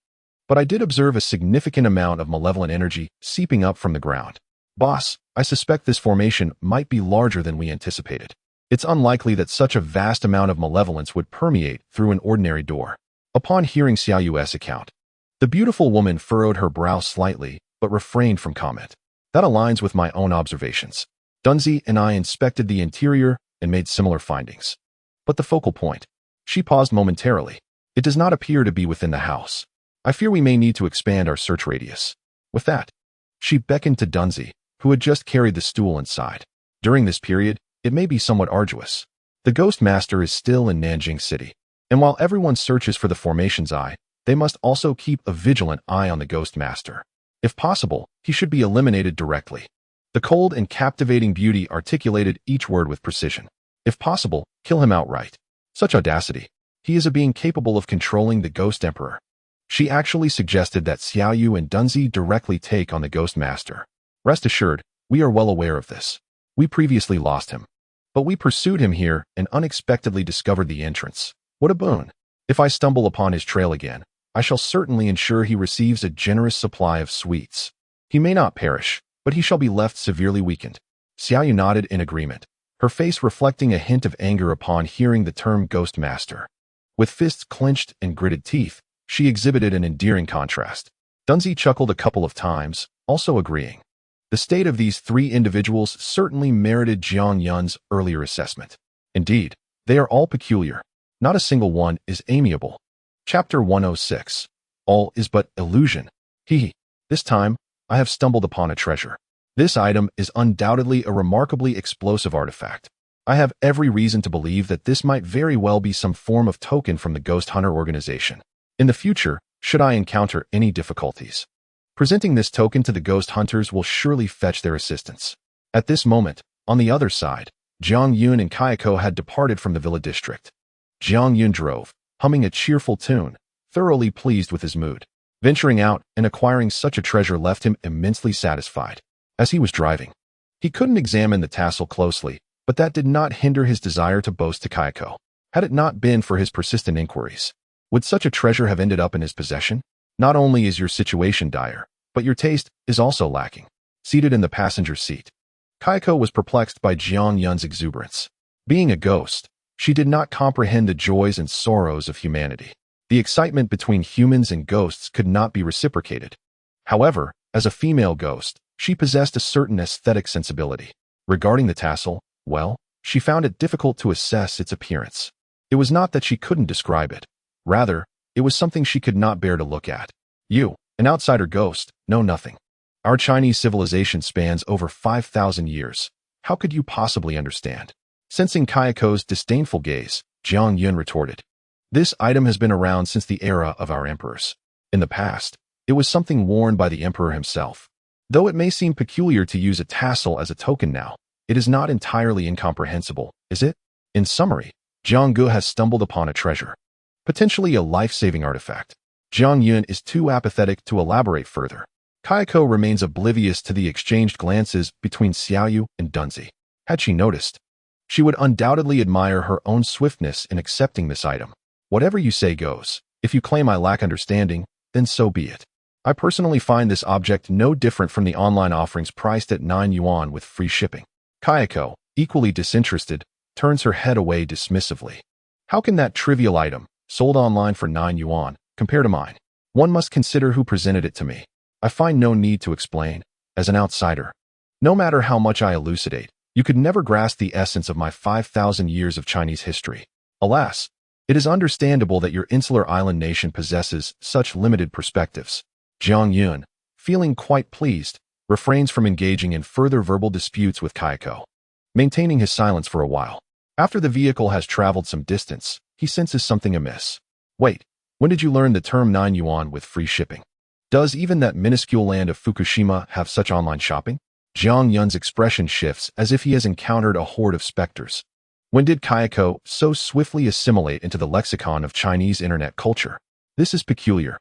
but I did observe a significant amount of malevolent energy seeping up from the ground. Boss, I suspect this formation might be larger than we anticipated. It's unlikely that such a vast amount of malevolence would permeate through an ordinary door. Upon hearing Xiaoyu's account, the beautiful woman furrowed her brow slightly, but refrained from comment. That aligns with my own observations. Dunzi and I inspected the interior and made similar findings. But the focal point. She paused momentarily. It does not appear to be within the house. I fear we may need to expand our search radius. With that, she beckoned to Dunzi, who had just carried the stool inside. During this period, it may be somewhat arduous. The Ghost Master is still in Nanjing City, and while everyone searches for the formation's eye, they must also keep a vigilant eye on the Ghost Master. If possible, he should be eliminated directly. The cold and captivating beauty articulated each word with precision. If possible, kill him outright. Such audacity. He is a being capable of controlling the Ghost Emperor. She actually suggested that Xiaoyu and Dunzi directly take on the Ghost Master. Rest assured, we are well aware of this. We previously lost him, but we pursued him here and unexpectedly discovered the entrance. What a boon. If I stumble upon his trail again, I shall certainly ensure he receives a generous supply of sweets. He may not perish, but he shall be left severely weakened. Xiaoyu nodded in agreement, her face reflecting a hint of anger upon hearing the term Ghost Master. With fists clenched and gritted teeth, she exhibited an endearing contrast. Dunzi chuckled a couple of times, also agreeing. The state of these three individuals certainly merited Jiang Yun's earlier assessment. Indeed, they are all peculiar. Not a single one is amiable. Chapter 106. All is but illusion. This time, I have stumbled upon a treasure. This item is undoubtedly a remarkably explosive artifact. I have every reason to believe that this might very well be some form of token from the Ghost Hunter organization. In the future, should I encounter any difficulties, presenting this token to the Ghost Hunters will surely fetch their assistance. At this moment, on the other side, Jiang Yun and Kayako had departed from the villa district. Jiang Yun drove, humming a cheerful tune, thoroughly pleased with his mood. Venturing out and acquiring such a treasure left him immensely satisfied. As he was driving, he couldn't examine the tassel closely, but that did not hinder his desire to boast to Kayako. Had it not been for his persistent inquiries, would such a treasure have ended up in his possession? Not only is your situation dire, but your taste is also lacking. Seated in the passenger seat, Kayako was perplexed by Jiang Yun's exuberance. Being a ghost, she did not comprehend the joys and sorrows of humanity. The excitement between humans and ghosts could not be reciprocated. However, as a female ghost, she possessed a certain aesthetic sensibility. Regarding the tassel, well, she found it difficult to assess its appearance. It was not that she couldn't describe it. Rather, it was something she could not bear to look at. You, an outsider ghost, know nothing. Our Chinese civilization spans over 5,000 years. How could you possibly understand? Sensing Kayako's disdainful gaze, Jiang Yun retorted. This item has been around since the era of our emperors. In the past, it was something worn by the emperor himself. Though it may seem peculiar to use a tassel as a token now, it is not entirely incomprehensible, is it? In summary, Jiang Gu has stumbled upon a treasure. Potentially a life-saving artifact. Jiang Yun is too apathetic to elaborate further. Kayako remains oblivious to the exchanged glances between Xiaoyu and Dunzi. Had she noticed, she would undoubtedly admire her own swiftness in accepting this item. Whatever you say goes. If you claim I lack understanding, then so be it. I personally find this object no different from the online offerings priced at 9 yuan with free shipping. Kayako, equally disinterested, turns her head away dismissively. How can that trivial item, sold online for 9 yuan, compare to mine? One must consider who presented it to me. I find no need to explain. As an outsider, no matter how much I elucidate, you could never grasp the essence of my 5,000 years of Chinese history. Alas, it is understandable that your insular island nation possesses such limited perspectives. Jiang Yun, feeling quite pleased, refrains from engaging in further verbal disputes with Kayako, maintaining his silence for a while. After the vehicle has traveled some distance, he senses something amiss. Wait, when did you learn the term 9 yuan with free shipping? Does even that minuscule land of Fukushima have such online shopping? Jiang Yun's expression shifts as if he has encountered a horde of specters. When did Kayako so swiftly assimilate into the lexicon of Chinese internet culture? This is peculiar.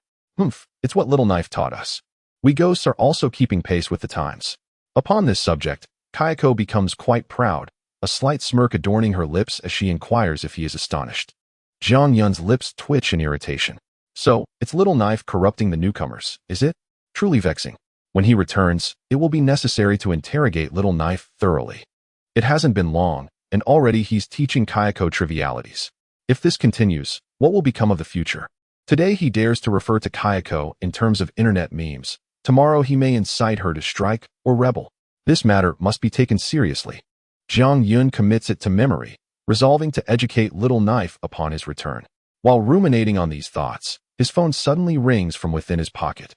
It's what Little Knife taught us. We ghosts are also keeping pace with the times. Upon this subject, Kayako becomes quite proud, a slight smirk adorning her lips as she inquires if he is astonished. Jiang Yun's lips twitch in irritation. So, it's Little Knife corrupting the newcomers, is it? Truly vexing. When he returns, it will be necessary to interrogate Little Knife thoroughly. It hasn't been long, and already he's teaching Kayako trivialities. If this continues, what will become of the future? Today he dares to refer to Kayako in terms of internet memes. Tomorrow he may incite her to strike or rebel. This matter must be taken seriously. Jiang Yun commits it to memory, resolving to educate Little Knife upon his return. While ruminating on these thoughts, his phone suddenly rings from within his pocket.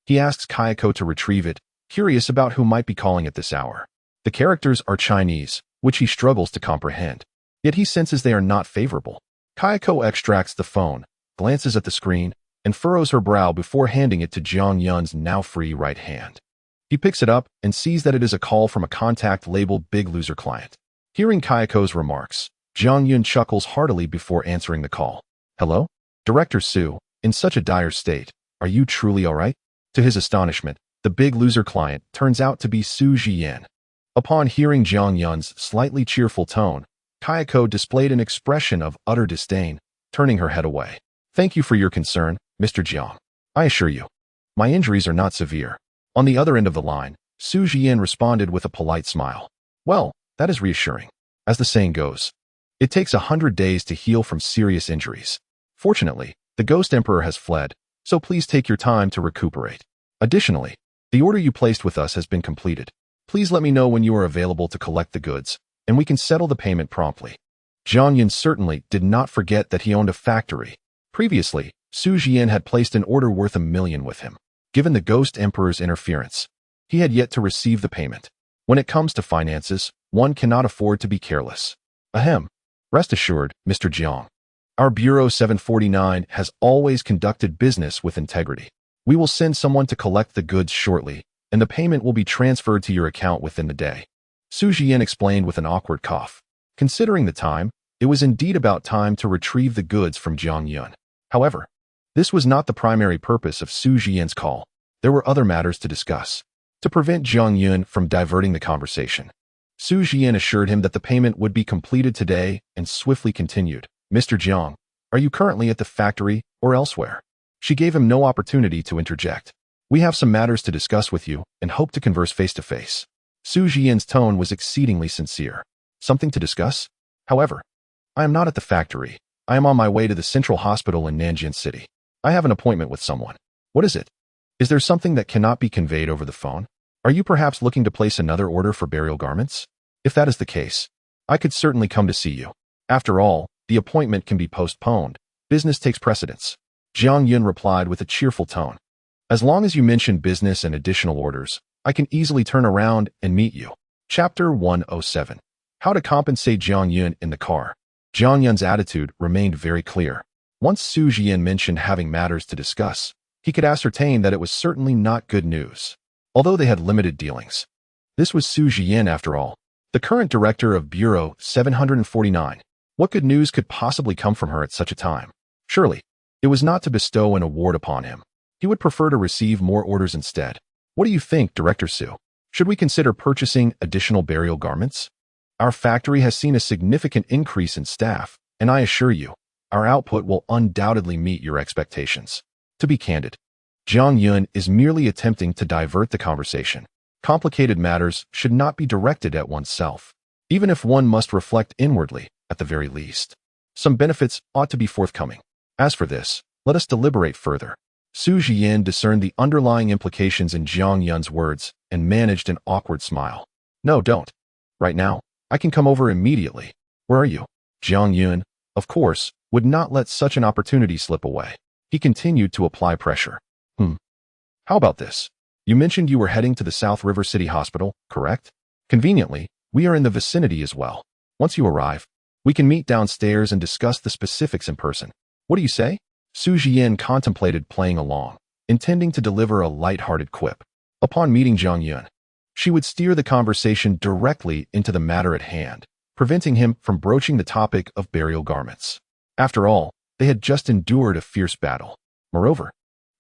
He asks Kayako to retrieve it, curious about who might be calling at this hour. The characters are Chinese, which he struggles to comprehend. Yet he senses they are not favorable. Kayako extracts the phone, glances at the screen, and furrows her brow before handing it to Jiang Yun's now free right hand. He picks it up and sees that it is a call from a contact labeled Big Loser client. Hearing Kayako's remarks, Jiang Yun chuckles heartily before answering the call. Hello? Director Su, in such a dire state, are you truly all right? To his astonishment, the Big Loser client turns out to be Su Jian. Upon hearing Jiang Yun's slightly cheerful tone, Kayako displayed an expression of utter disdain, turning her head away. Thank you for your concern, Mr. Jiang. I assure you, my injuries are not severe. On the other end of the line, Su Jian responded with a polite smile. Well, that is reassuring. As the saying goes, it takes 100 days to heal from serious injuries. Fortunately, the Ghost Emperor has fled, so please take your time to recuperate. Additionally, the order you placed with us has been completed. Please let me know when you are available to collect the goods, and we can settle the payment promptly. Jiang Yun certainly did not forget that he owned a factory. Previously, Su Jian had placed an order worth $1 million with him. Given the Ghost Emperor's interference, he had yet to receive the payment. When it comes to finances, one cannot afford to be careless. Ahem. Rest assured, Mr. Jiang. Our Bureau 749 has always conducted business with integrity. We will send someone to collect the goods shortly, and the payment will be transferred to your account within the day. Su Jian explained with an awkward cough. Considering the time, it was indeed about time to retrieve the goods from Jiang Yun. However, this was not the primary purpose of Su Jian's call. There were other matters to discuss. To prevent Jiang Yun from diverting the conversation, Su Jian assured him that the payment would be completed today and swiftly continued. Mr. Jiang, are you currently at the factory or elsewhere? She gave him no opportunity to interject. We have some matters to discuss with you and hope to converse face to face. Su Jian's tone was exceedingly sincere. Something to discuss? However, I am not at the factory. I am on my way to the Central Hospital in Nanjing City. I have an appointment with someone. What is it? Is there something that cannot be conveyed over the phone? Are you perhaps looking to place another order for burial garments? If that is the case, I could certainly come to see you. After all, the appointment can be postponed. Business takes precedence. Jiang Yun replied with a cheerful tone. As long as you mention business and additional orders, I can easily turn around and meet you. Chapter 107. How to compensate Jiang Yun in the car. Jiang Yun's attitude remained very clear. Once Su Jian mentioned having matters to discuss, he could ascertain that it was certainly not good news. Although they had limited dealings. This was Su Jian after all, the current director of Bureau 749. What good news could possibly come from her at such a time? Surely, it was not to bestow an award upon him. He would prefer to receive more orders instead. What do you think, Director Su? Should we consider purchasing additional burial garments? Our factory has seen a significant increase in staff, and I assure you, our output will undoubtedly meet your expectations. To be candid, Jiang Yun is merely attempting to divert the conversation. Complicated matters should not be directed at oneself, even if one must reflect inwardly, at the very least. Some benefits ought to be forthcoming. As for this, let us deliberate further. Su Jian discerned the underlying implications in Jiang Yun's words and managed an awkward smile. No, don't. Right now, I can come over immediately. Where are you? Jiang Yun, of course, would not let such an opportunity slip away. He continued to apply pressure. How about this? You mentioned you were heading to the South River City Hospital, correct? Conveniently, we are in the vicinity as well. Once you arrive, we can meet downstairs and discuss the specifics in person. What do you say? Su Jian contemplated playing along, intending to deliver a light-hearted quip. Upon meeting Jiang Yun, she would steer the conversation directly into the matter at hand, preventing him from broaching the topic of burial garments. After all, they had just endured a fierce battle. Moreover,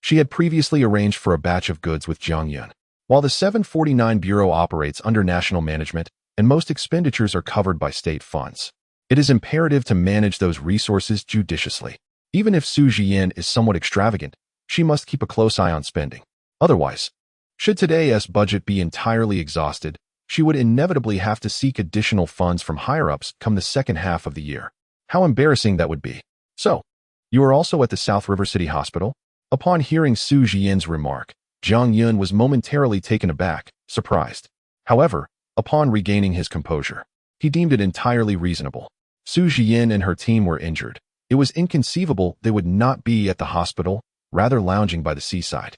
She had previously arranged for a batch of goods with Jiang Yun. While the 749 Bureau operates under national management and most expenditures are covered by state funds, it is imperative to manage those resources judiciously. Even if Su Jian is somewhat extravagant, she must keep a close eye on spending. Otherwise, should today's budget be entirely exhausted, she would inevitably have to seek additional funds from higher-ups come the second half of the year. How embarrassing that would be. So, you are also at the South River City Hospital? Upon hearing Su Jian's remark, Jiang Yun was momentarily taken aback, surprised. However, upon regaining his composure, he deemed it entirely reasonable. Su Jian and her team were injured. It was inconceivable they would not be at the hospital, rather lounging by the seaside.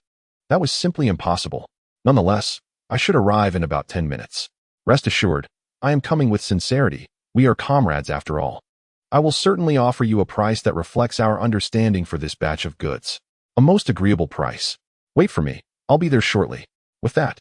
That was simply impossible. Nonetheless, I should arrive in about 10 minutes. Rest assured, I am coming with sincerity. We are comrades after all. I will certainly offer you a price that reflects our understanding for this batch of goods. A most agreeable price. Wait for me. I'll be there shortly. With that,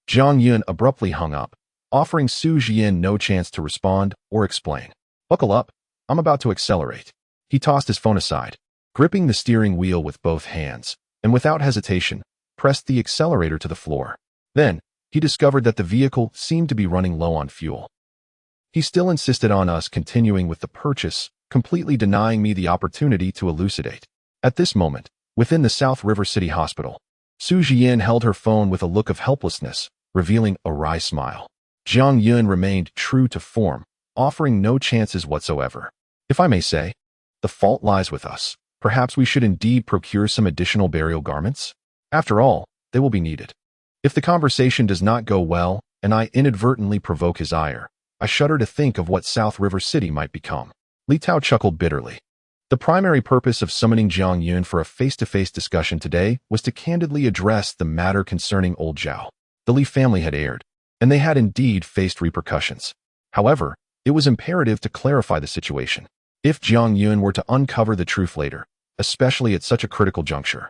Jiang Yun abruptly hung up, offering Su Jian no chance to respond or explain. Buckle up. I'm about to accelerate. He tossed his phone aside, gripping the steering wheel with both hands, and without hesitation, pressed the accelerator to the floor. Then, he discovered that the vehicle seemed to be running low on fuel. He still insisted on us continuing with the purchase, completely denying me the opportunity to elucidate. At this moment, within the South River City Hospital, Su Jian held her phone with a look of helplessness, revealing a wry smile. Jiang Yun remained true to form, offering no chances whatsoever. If I may say, the fault lies with us. Perhaps we should indeed procure some additional burial garments? After all, they will be needed. If the conversation does not go well, and I inadvertently provoke his ire, I shudder to think of what South River City might become. Li Tao chuckled bitterly. The primary purpose of summoning Jiang Yun for a face-to-face discussion today was to candidly address the matter concerning old Zhao. The Li family had erred, and they had indeed faced repercussions. However, it was imperative to clarify the situation. If Jiang Yun were to uncover the truth later, especially at such a critical juncture,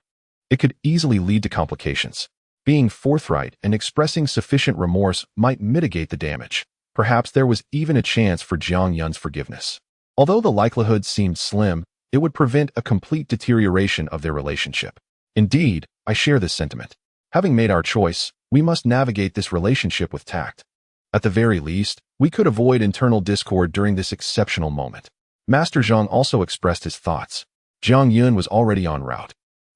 it could easily lead to complications. Being forthright and expressing sufficient remorse might mitigate the damage. Perhaps there was even a chance for Jiang Yun's forgiveness. Although the likelihood seemed slim, it would prevent a complete deterioration of their relationship. Indeed, I share this sentiment. Having made our choice, we must navigate this relationship with tact. At the very least, we could avoid internal discord during this exceptional moment. Master Zhang also expressed his thoughts. Jiang Yun was already en route,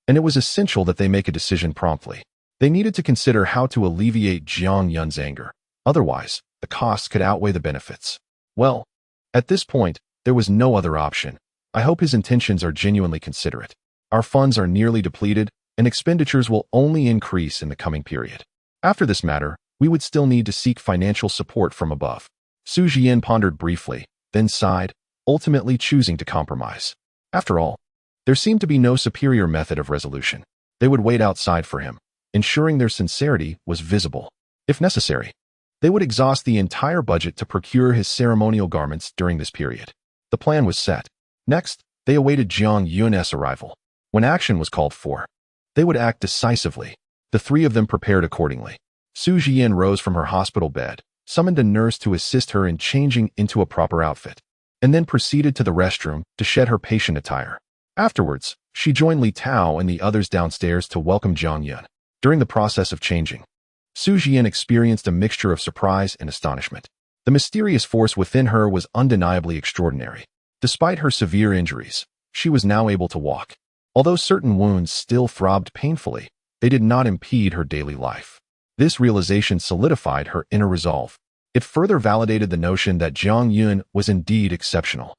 and it was essential that they make a decision promptly. They needed to consider how to alleviate Jiang Yun's anger. Otherwise, the costs could outweigh the benefits. Well, at this point, there was no other option. I hope his intentions are genuinely considerate. Our funds are nearly depleted, and expenditures will only increase in the coming period. After this matter, we would still need to seek financial support from above. Su Jian pondered briefly, then sighed, ultimately choosing to compromise. After all, there seemed to be no superior method of resolution. They would wait outside for him, ensuring their sincerity was visible. If necessary, they would exhaust the entire budget to procure his ceremonial garments during this period. The plan was set. Next, they awaited Jiang Yun's arrival. When action was called for, they would act decisively. The three of them prepared accordingly. Su Jian rose from her hospital bed, summoned a nurse to assist her in changing into a proper outfit, and then proceeded to the restroom to shed her patient attire. Afterwards, she joined Li Tao and the others downstairs to welcome Jiang Yun. During the process of changing, Su Jian experienced a mixture of surprise and astonishment. The mysterious force within her was undeniably extraordinary. Despite her severe injuries, she was now able to walk. Although certain wounds still throbbed painfully, they did not impede her daily life. This realization solidified her inner resolve. It further validated the notion that Jiang Yun was indeed exceptional.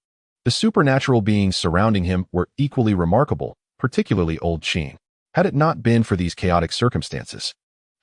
The supernatural beings surrounding him were equally remarkable, particularly old Qin. Had it not been for these chaotic circumstances,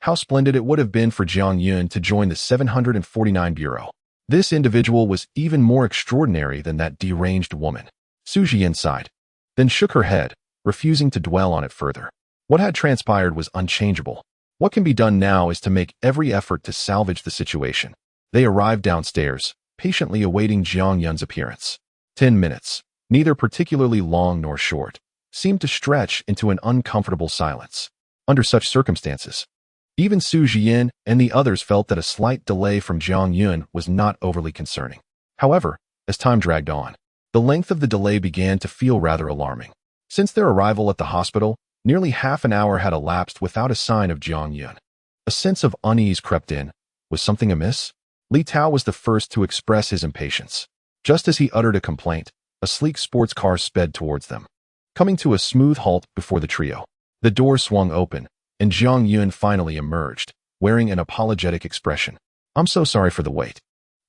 how splendid it would have been for Jiang Yun to join the 749 Bureau. This individual was even more extraordinary than that deranged woman. Su Jian sighed, then shook her head, refusing to dwell on it further. What had transpired was unchangeable. What can be done now is to make every effort to salvage the situation. They arrived downstairs, patiently awaiting Jiang Yun's appearance. 10 minutes, neither particularly long nor short, seemed to stretch into an uncomfortable silence. Under such circumstances, even Su Jian and the others felt that a slight delay from Jiang Yun was not overly concerning. However, as time dragged on, the length of the delay began to feel rather alarming. Since their arrival at the hospital, Nearly half an hour had elapsed without a sign of Jiang Yun. A sense of unease crept in. Was something amiss? Li Tao was the first to express his impatience. Just as he uttered a complaint, a sleek sports car sped towards them. Coming to a smooth halt before the trio, the door swung open, and Jiang Yun finally emerged, wearing an apologetic expression. I'm so sorry for the wait.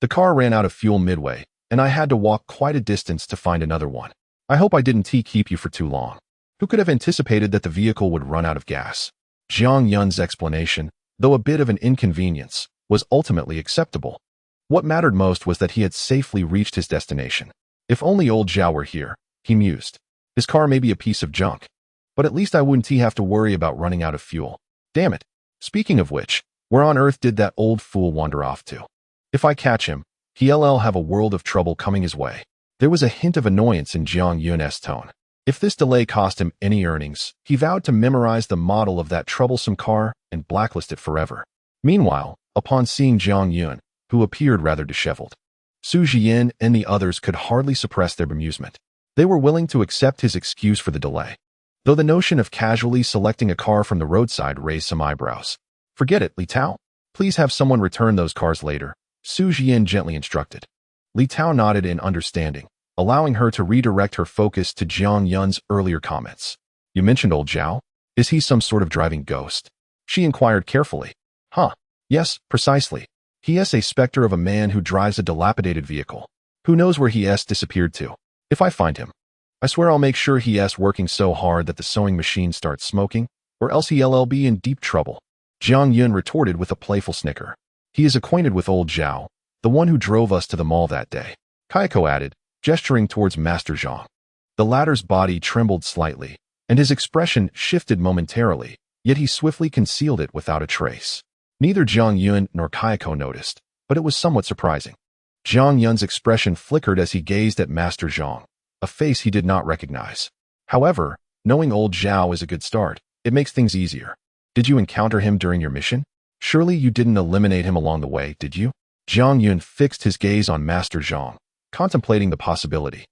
The car ran out of fuel midway, and I had to walk quite a distance to find another one. I hope I didn't keep you for too long. Who could have anticipated that the vehicle would run out of gas? Jiang Yun's explanation, though a bit of an inconvenience, was ultimately acceptable. What mattered most was that he had safely reached his destination. If only old Zhao were here, he mused. His car may be a piece of junk, but at least I wouldn't have to worry about running out of fuel. Damn it. Speaking of which, where on earth did that old fool wander off to? If I catch him, he'll have a world of trouble coming his way. There was a hint of annoyance in Jiang Yun's tone. If this delay cost him any earnings, he vowed to memorize the model of that troublesome car and blacklist it forever. Meanwhile, upon seeing Jiang Yun, who appeared rather disheveled, Su Jian and the others could hardly suppress their bemusement. They were willing to accept his excuse for the delay, though the notion of casually selecting a car from the roadside raised some eyebrows. Forget it, Li Tao. Please have someone return those cars later, Su Jian gently instructed. Li Tao nodded in understanding, allowing her to redirect her focus to Jiang Yun's earlier comments. You mentioned old Zhao? Is he some sort of driving ghost? She inquired carefully. Huh. Yes, precisely. He is a specter of a man who drives a dilapidated vehicle. Who knows where he has disappeared to? If I find him, I swear I'll make sure he is working so hard that the sewing machine starts smoking, or else he'll be in deep trouble. Jiang Yun retorted with a playful snicker. He is acquainted with old Zhao, the one who drove us to the mall that day, Kaiko added, gesturing towards Master Zhang. The latter's body trembled slightly, and his expression shifted momentarily, yet he swiftly concealed it without a trace. Neither Jiang Yun nor Kaiko noticed, but it was somewhat surprising. Jiang Yun's expression flickered as he gazed at Master Zhang, a face he did not recognize. However, knowing old Zhao is a good start. It makes things easier. Did you encounter him during your mission? Surely you didn't eliminate him along the way, did you? Jiang Yun fixed his gaze on Master Zhang, contemplating the possibility,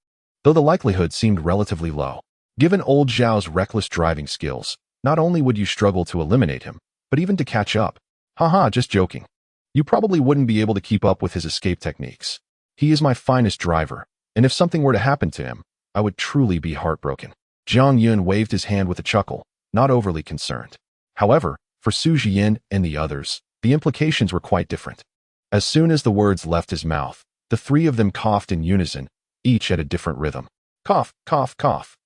though the likelihood seemed relatively low. Given old Zhao's reckless driving skills, not only would you struggle to eliminate him, but even to catch up. Haha, just joking. You probably wouldn't be able to keep up with his escape techniques. He is my finest driver, and if something were to happen to him, I would truly be heartbroken. Jiang Yun waved his hand with a chuckle, not overly concerned. However, for Su Jian and the others, the implications were quite different. As soon as the words left his mouth, the three of them coughed in unison, each at a different rhythm. Cough, cough, cough.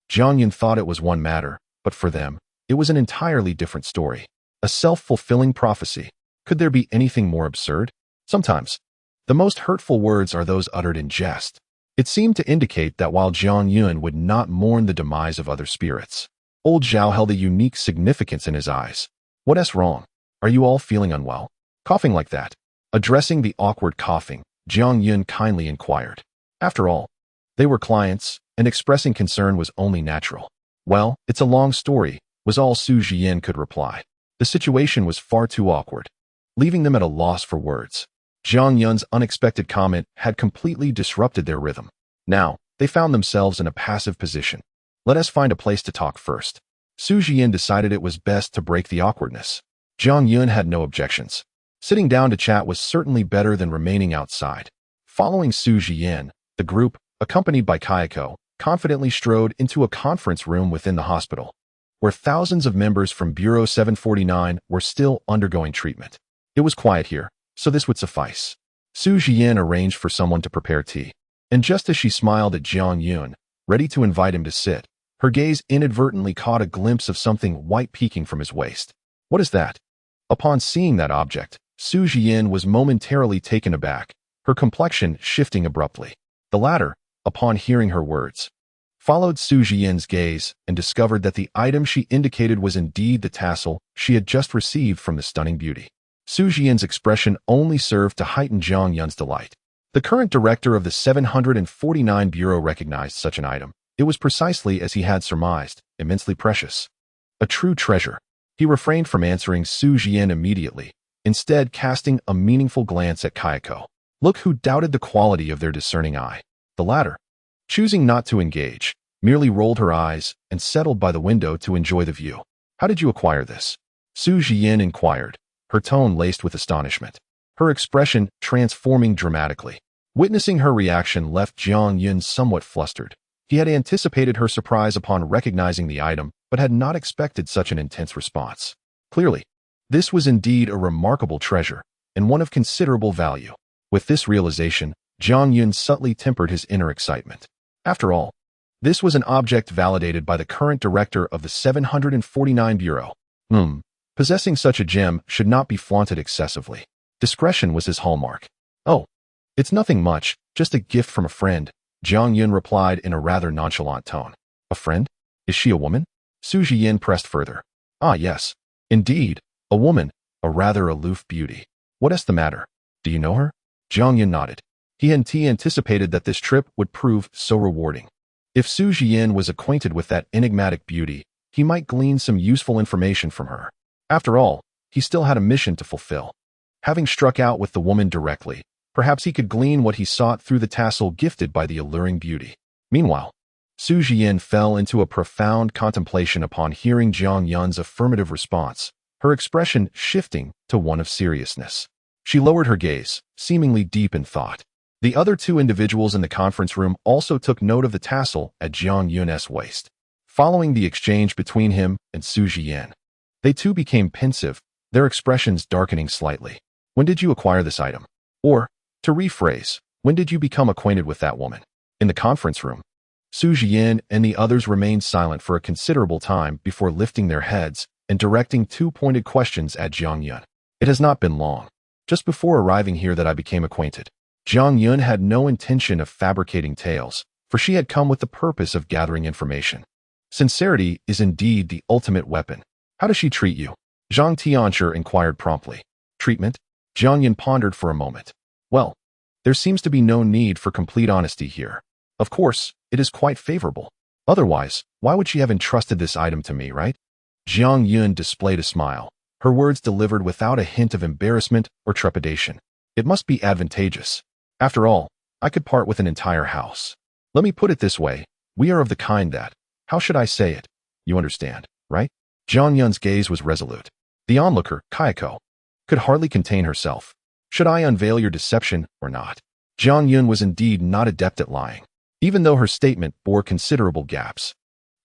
Jiang Yun thought it was one matter, but for them, it was an entirely different story. A self-fulfilling prophecy. Could there be anything more absurd? Sometimes, the most hurtful words are those uttered in jest. It seemed to indicate that while Jiang Yun would not mourn the demise of other spirits, old Zhao held a unique significance in his eyes. What's wrong? Are you all feeling unwell? Coughing like that? Addressing the awkward coughing, Jiang Yun kindly inquired. After all, they were clients, and expressing concern was only natural. Well, it's a long story, was all Su Jian could reply. The situation was far too awkward, leaving them at a loss for words. Jiang Yun's unexpected comment had completely disrupted their rhythm. Now, they found themselves in a passive position. Let us find a place to talk first. Su Jian decided it was best to break the awkwardness. Jiang Yun had no objections. Sitting down to chat was certainly better than remaining outside. Following Su Jian, the group, accompanied by Kaiko, confidently strode into a conference room within the hospital, where thousands of members from Bureau 749 were still undergoing treatment. It was quiet here, so this would suffice. Su Jian arranged for someone to prepare tea, and just as she smiled at Jiang Yun, ready to invite him to sit, her gaze inadvertently caught a glimpse of something white peeking from his waist. What is that? Upon seeing that object, Su Jian was momentarily taken aback, her complexion shifting abruptly. The latter, upon hearing her words, followed Su Jian's gaze and discovered that the item she indicated was indeed the tassel she had just received from the stunning beauty. Su Jian's expression only served to heighten Jiang Yun's delight. The current director of the 749 Bureau recognized such an item. It was precisely as he had surmised, immensely precious. A true treasure. He refrained from answering Su Jian immediately, instead casting a meaningful glance at Kaiko. Look who doubted the quality of their discerning eye. The latter, choosing not to engage, merely rolled her eyes and settled by the window to enjoy the view. How did you acquire this? Su Jian inquired, her tone laced with astonishment, her expression transforming dramatically. Witnessing her reaction left Jiang Yun somewhat flustered. He had anticipated her surprise upon recognizing the item, but had not expected such an intense response. Clearly, this was indeed a remarkable treasure, and one of considerable value. With this realization, Jiang Yun subtly tempered his inner excitement. After all, this was an object validated by the current director of the 749 Bureau. Possessing such a gem should not be flaunted excessively. Discretion was his hallmark. Oh, it's nothing much, just a gift from a friend, Jiang Yun replied in a rather nonchalant tone. A friend? Is she a woman? Su Jian pressed further. Ah, yes. Indeed, a woman, a rather aloof beauty. What is the matter? Do you know her? Jiang Yun nodded. He had anticipated that this trip would prove so rewarding. If Su Jian was acquainted with that enigmatic beauty, he might glean some useful information from her. After all, he still had a mission to fulfill. Having struck out with the woman directly, perhaps he could glean what he sought through the tassel gifted by the alluring beauty. Meanwhile, Su Jian fell into a profound contemplation upon hearing Jiang Yun's affirmative response, her expression shifting to one of seriousness. She lowered her gaze, seemingly deep in thought. The other two individuals in the conference room also took note of the tassel at Jiang Yun's waist. Following the exchange between him and Su Jian, they too became pensive, their expressions darkening slightly. When did you acquire this item? Or, to rephrase, when did you become acquainted with that woman? In the conference room, Su Jian and the others remained silent for a considerable time before lifting their heads and directing two pointed questions at Jiang Yun. It has not been long, just before arriving here, that I became acquainted. Jiang Yun had no intention of fabricating tales, for she had come with the purpose of gathering information. Sincerity is indeed the ultimate weapon. How does she treat you? Zhang Tianshi inquired promptly. Treatment? Jiang Yun pondered for a moment. Well, there seems to be no need for complete honesty here. Of course, it is quite favorable. Otherwise, why would she have entrusted this item to me, right? Jiang Yun displayed a smile, her words delivered without a hint of embarrassment or trepidation. It must be advantageous. After all, I could part with an entire house. Let me put it this way, we are of the kind that, how should I say it? You understand, right? Jiang Yun's gaze was resolute. The onlooker, Kayako, could hardly contain herself. Should I unveil your deception or not? Jiang Yun was indeed not adept at lying, even though her statement bore considerable gaps.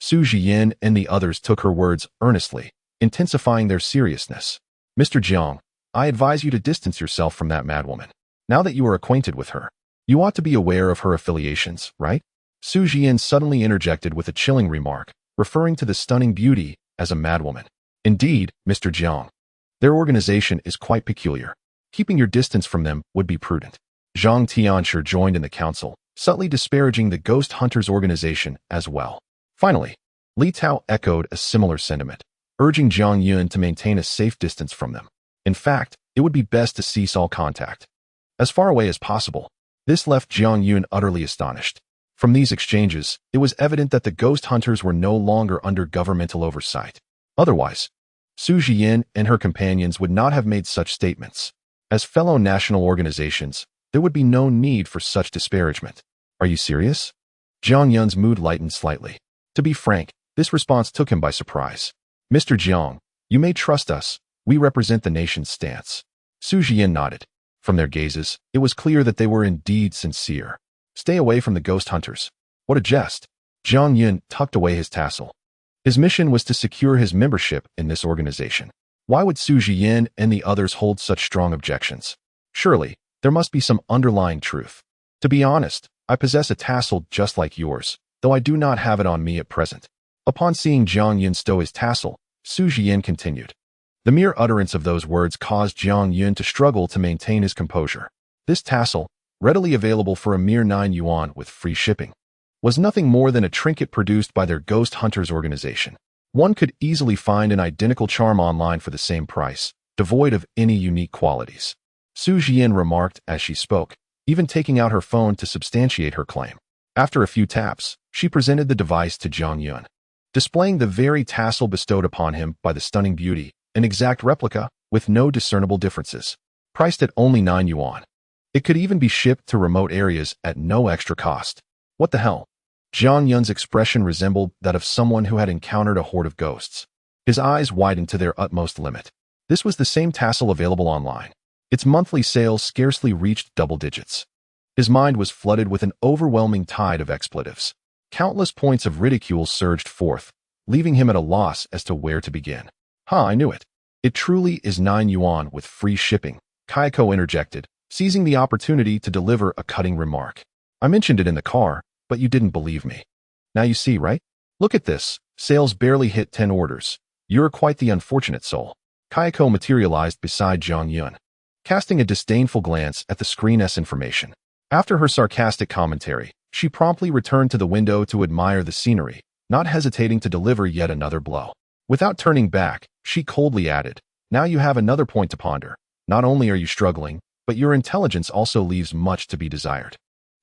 Su Jian and the others took her words earnestly, intensifying their seriousness. Mr. Jiang, I advise you to distance yourself from that madwoman. Now that you are acquainted with her, you ought to be aware of her affiliations, right? Su Jian suddenly interjected with a chilling remark, referring to the stunning beauty as a madwoman. Indeed, Mr. Jiang, their organization is quite peculiar. Keeping your distance from them would be prudent. Zhang Tianshi joined in the council, subtly disparaging the ghost hunters organization as well. Finally, Li Tao echoed a similar sentiment, urging Jiang Yun to maintain a safe distance from them. In fact, it would be best to cease all contact, as far away as possible. This left Jiang Yun utterly astonished. From these exchanges, it was evident that the ghost hunters were no longer under governmental oversight. Otherwise, Su Jian and her companions would not have made such statements. As fellow national organizations, there would be no need for such disparagement. Are you serious? Jiang Yun's mood lightened slightly. To be frank, this response took him by surprise. Mr. Jiang, you may trust us. We represent the nation's stance. Su Jian nodded. From their gazes, it was clear that they were indeed sincere. Stay away from the ghost hunters. What a jest. Jiang Yun tucked away his tassel. His mission was to secure his membership in this organization. Why would Su Jian and the others hold such strong objections? Surely, there must be some underlying truth. To be honest, I possess a tassel just like yours, though I do not have it on me at present. Upon seeing Jiang Yun stow his tassel, Su Jian continued. The mere utterance of those words caused Jiang Yun to struggle to maintain his composure. This tassel, readily available for a mere 9 yuan with free shipping, was nothing more than a trinket produced by their ghost hunters organization. One could easily find an identical charm online for the same price, devoid of any unique qualities. Su Jian remarked as she spoke, even taking out her phone to substantiate her claim. After a few taps, she presented the device to Jiang Yun, displaying the very tassel bestowed upon him by the stunning beauty, an exact replica with no discernible differences, priced at only 9 yuan. It could even be shipped to remote areas at no extra cost. What the hell? Jiang Yun's expression resembled that of someone who had encountered a horde of ghosts. His eyes widened to their utmost limit. This was the same tassel available online. Its monthly sales scarcely reached double digits. His mind was flooded with an overwhelming tide of expletives. Countless points of ridicule surged forth, leaving him at a loss as to where to begin. I knew it. It truly is 9 yuan with free shipping, Kayako interjected, seizing the opportunity to deliver a cutting remark. I mentioned it in the car, but you didn't believe me. Now you see, right? Look at this. Sales barely hit 10 orders. You're quite the unfortunate soul. Kayako materialized beside Jiang Yun, casting a disdainful glance at the screen's information. After her sarcastic commentary, she promptly returned to the window to admire the scenery, not hesitating to deliver yet another blow. Without turning back, she coldly added, now you have another point to ponder. Not only are you struggling, but your intelligence also leaves much to be desired.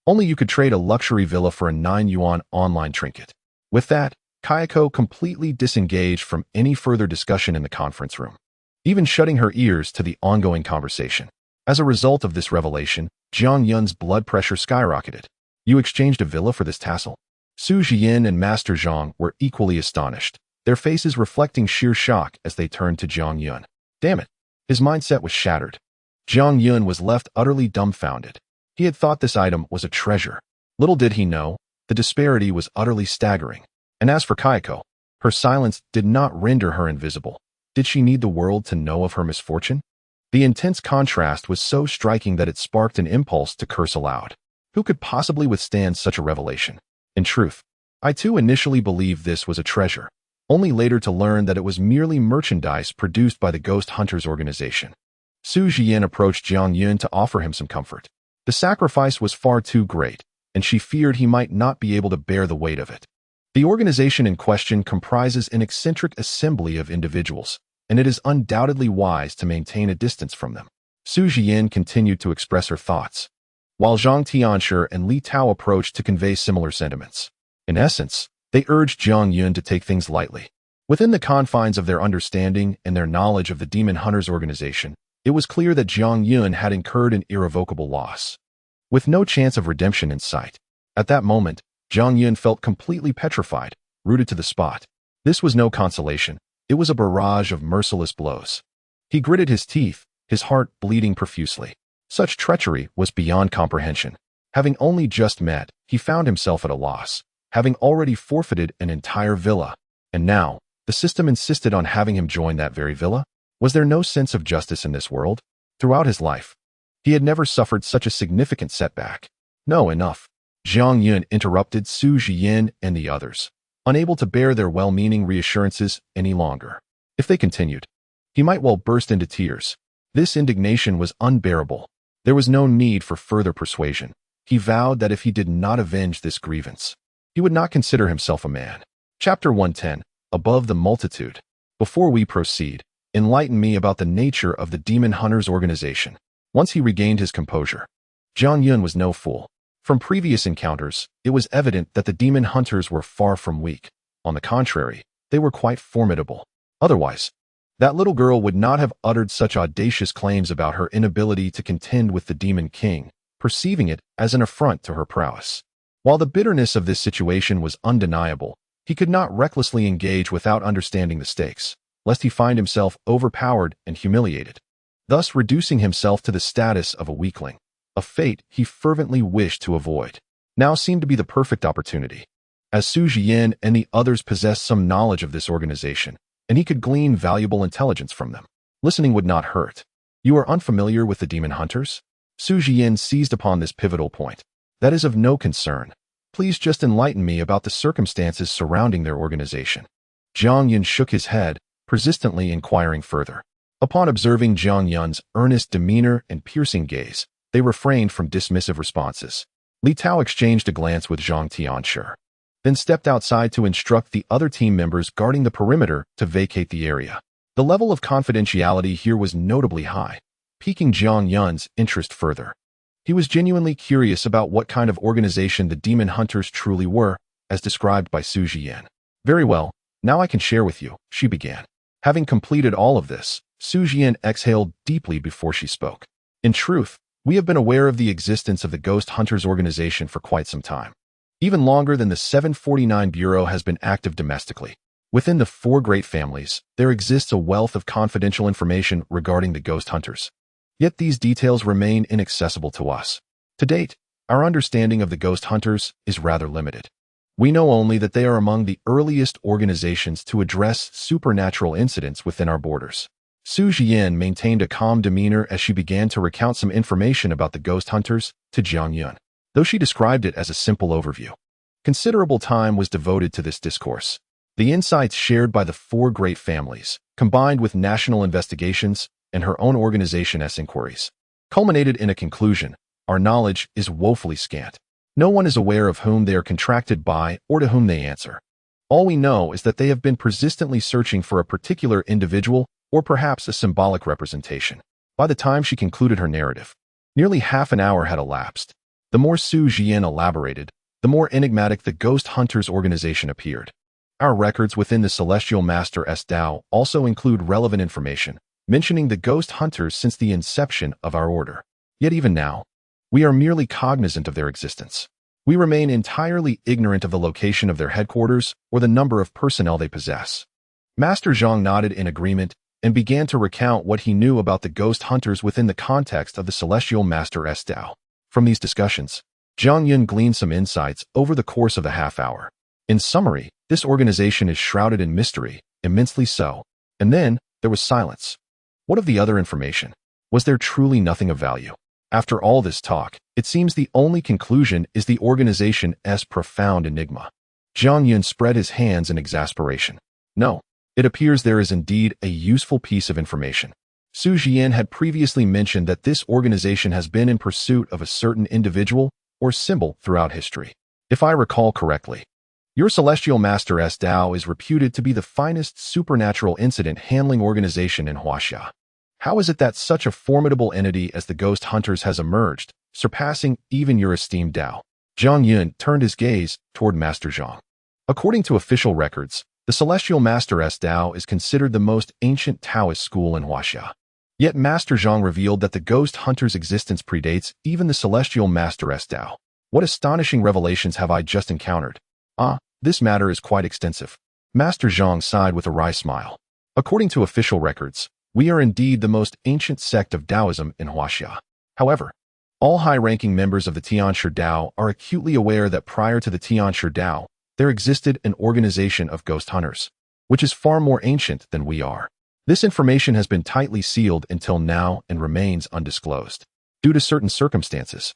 Only you could trade a luxury villa for a 9 yuan online trinket. With that, Kayako completely disengaged from any further discussion in the conference room, even shutting her ears to the ongoing conversation. As a result of this revelation, Jiang Yun's blood pressure skyrocketed. You exchanged a villa for this tassel? Su Jian and Master Zhang were equally astonished, their faces reflecting sheer shock as they turned to Jiang Yun. Damn it! His mindset was shattered. Jiang Yun was left utterly dumbfounded. He had thought this item was a treasure. Little did he know, the disparity was utterly staggering. And as for Kayako, her silence did not render her invisible. Did she need the world to know of her misfortune? The intense contrast was so striking that it sparked an impulse to curse aloud. Who could possibly withstand such a revelation? In truth, I too initially believed this was a treasure, only later to learn that it was merely merchandise produced by the Ghost Hunters organization. Su Jian approached Jiang Yun to offer him some comfort. The sacrifice was far too great, and she feared he might not be able to bear the weight of it. The organization in question comprises an eccentric assembly of individuals, and it is undoubtedly wise to maintain a distance from them. Su Jian continued to express her thoughts, while Zhang Tianshi and Li Tao approached to convey similar sentiments. In essence, they urged Jiang Yun to take things lightly. Within the confines of their understanding and their knowledge of the Demon Hunters organization, it was clear that Jiang Yun had incurred an irrevocable loss, with no chance of redemption in sight. At that moment, Jiang Yun felt completely petrified, rooted to the spot. This was no consolation. It was a barrage of merciless blows. He gritted his teeth, his heart bleeding profusely. Such treachery was beyond comprehension. Having only just met, he found himself at a loss, having already forfeited an entire villa. And now, the system insisted on having him join that very villa? Was there no sense of justice in this world? Throughout his life, he had never suffered such a significant setback. No, enough. Jiang Yun interrupted Su Jian and the others, unable to bear their well-meaning reassurances any longer. If they continued, he might well burst into tears. This indignation was unbearable. There was no need for further persuasion. He vowed that if he did not avenge this grievance, he would not consider himself a man. Chapter 110, Above the Multitude. Before we proceed, enlighten me about the nature of the Demon Hunters organization. Once he regained his composure, Jiang Yun was no fool. From previous encounters, it was evident that the Demon Hunters were far from weak. On the contrary, they were quite formidable. Otherwise, that little girl would not have uttered such audacious claims about her inability to contend with the Demon King, perceiving it as an affront to her prowess. While the bitterness of this situation was undeniable, he could not recklessly engage without understanding the stakes, lest he find himself overpowered and humiliated, thus reducing himself to the status of a weakling. A fate he fervently wished to avoid. Now seemed to be the perfect opportunity, as Su Jian and the others possessed some knowledge of this organization, and he could glean valuable intelligence from them. Listening would not hurt. You are unfamiliar with the Demon Hunters? Su Jian seized upon this pivotal point. That is of no concern. Please just enlighten me about the circumstances surrounding their organization. Jiang Yun shook his head, persistently inquiring further. Upon observing Jiang Yun's earnest demeanor and piercing gaze, they refrained from dismissive responses. Li Tao exchanged a glance with Zhang Tianshi, then stepped outside to instruct the other team members guarding the perimeter to vacate the area. The level of confidentiality here was notably high, piquing Jiang Yun's interest further. He was genuinely curious about what kind of organization the Demon Hunters truly were, as described by Su Jian. Very well, now I can share with you, she began. Having completed all of this, Su Jian exhaled deeply before she spoke. In truth, we have been aware of the existence of the Ghost Hunters organization for quite some time. Even longer than the 749 Bureau has been active domestically. Within the four great families, there exists a wealth of confidential information regarding the ghost hunters. Yet these details remain inaccessible to us. To date, our understanding of the ghost hunters is rather limited. We know only that they are among the earliest organizations to address supernatural incidents within our borders. Su Jian maintained a calm demeanor as she began to recount some information about the ghost hunters to Jiang Yun, though she described it as a simple overview. Considerable time was devoted to this discourse. The insights shared by the four great families, combined with national investigations and her own organization's inquiries, culminated in a conclusion: our knowledge is woefully scant. No one is aware of whom they are contracted by or to whom they answer. All we know is that they have been persistently searching for a particular individual or perhaps a symbolic representation. By the time she concluded her narrative, nearly half an hour had elapsed. The more Su Jian elaborated, the more enigmatic the Ghost Hunters organization appeared. Our records within the Celestial Master's Dao also include relevant information, mentioning the Ghost Hunters since the inception of our order. Yet even now, we are merely cognizant of their existence. We remain entirely ignorant of the location of their headquarters or the number of personnel they possess. Master Zhang nodded in agreement and began to recount what he knew about the ghost hunters within the context of the Celestial Master's Dao. From these discussions, Jiang Yun gleaned some insights over the course of a half hour. In summary, this organization is shrouded in mystery, immensely so. And then, there was silence. What of the other information? Was there truly nothing of value? After all this talk, it seems the only conclusion is the organization's profound enigma. Jiang Yun spread his hands in exasperation. No, it appears there is indeed a useful piece of information. Su Jian had previously mentioned that this organization has been in pursuit of a certain individual or symbol throughout history. If I recall correctly, your Celestial Master's Dao is reputed to be the finest supernatural incident handling organization in Huaxia. How is it that such a formidable entity as the Ghost Hunters has emerged, surpassing even your esteemed Dao? Jiang Yun turned his gaze toward Master Zhang. According to official records, the Celestial Master's Dao is considered the most ancient Taoist school in Huaxia. Yet Master Zhang revealed that the Ghost Hunters' existence predates even the Celestial Master's Dao. What astonishing revelations have I just encountered? This matter is quite extensive. Master Zhang sighed with a wry smile. According to official records, we are indeed the most ancient sect of Taoism in Huaxia. However, all high-ranking members of the Tianshi Dao are acutely aware that prior to the Tianshi Dao, there existed an organization of ghost hunters, which is far more ancient than we are. This information has been tightly sealed until now and remains undisclosed. Due to certain circumstances,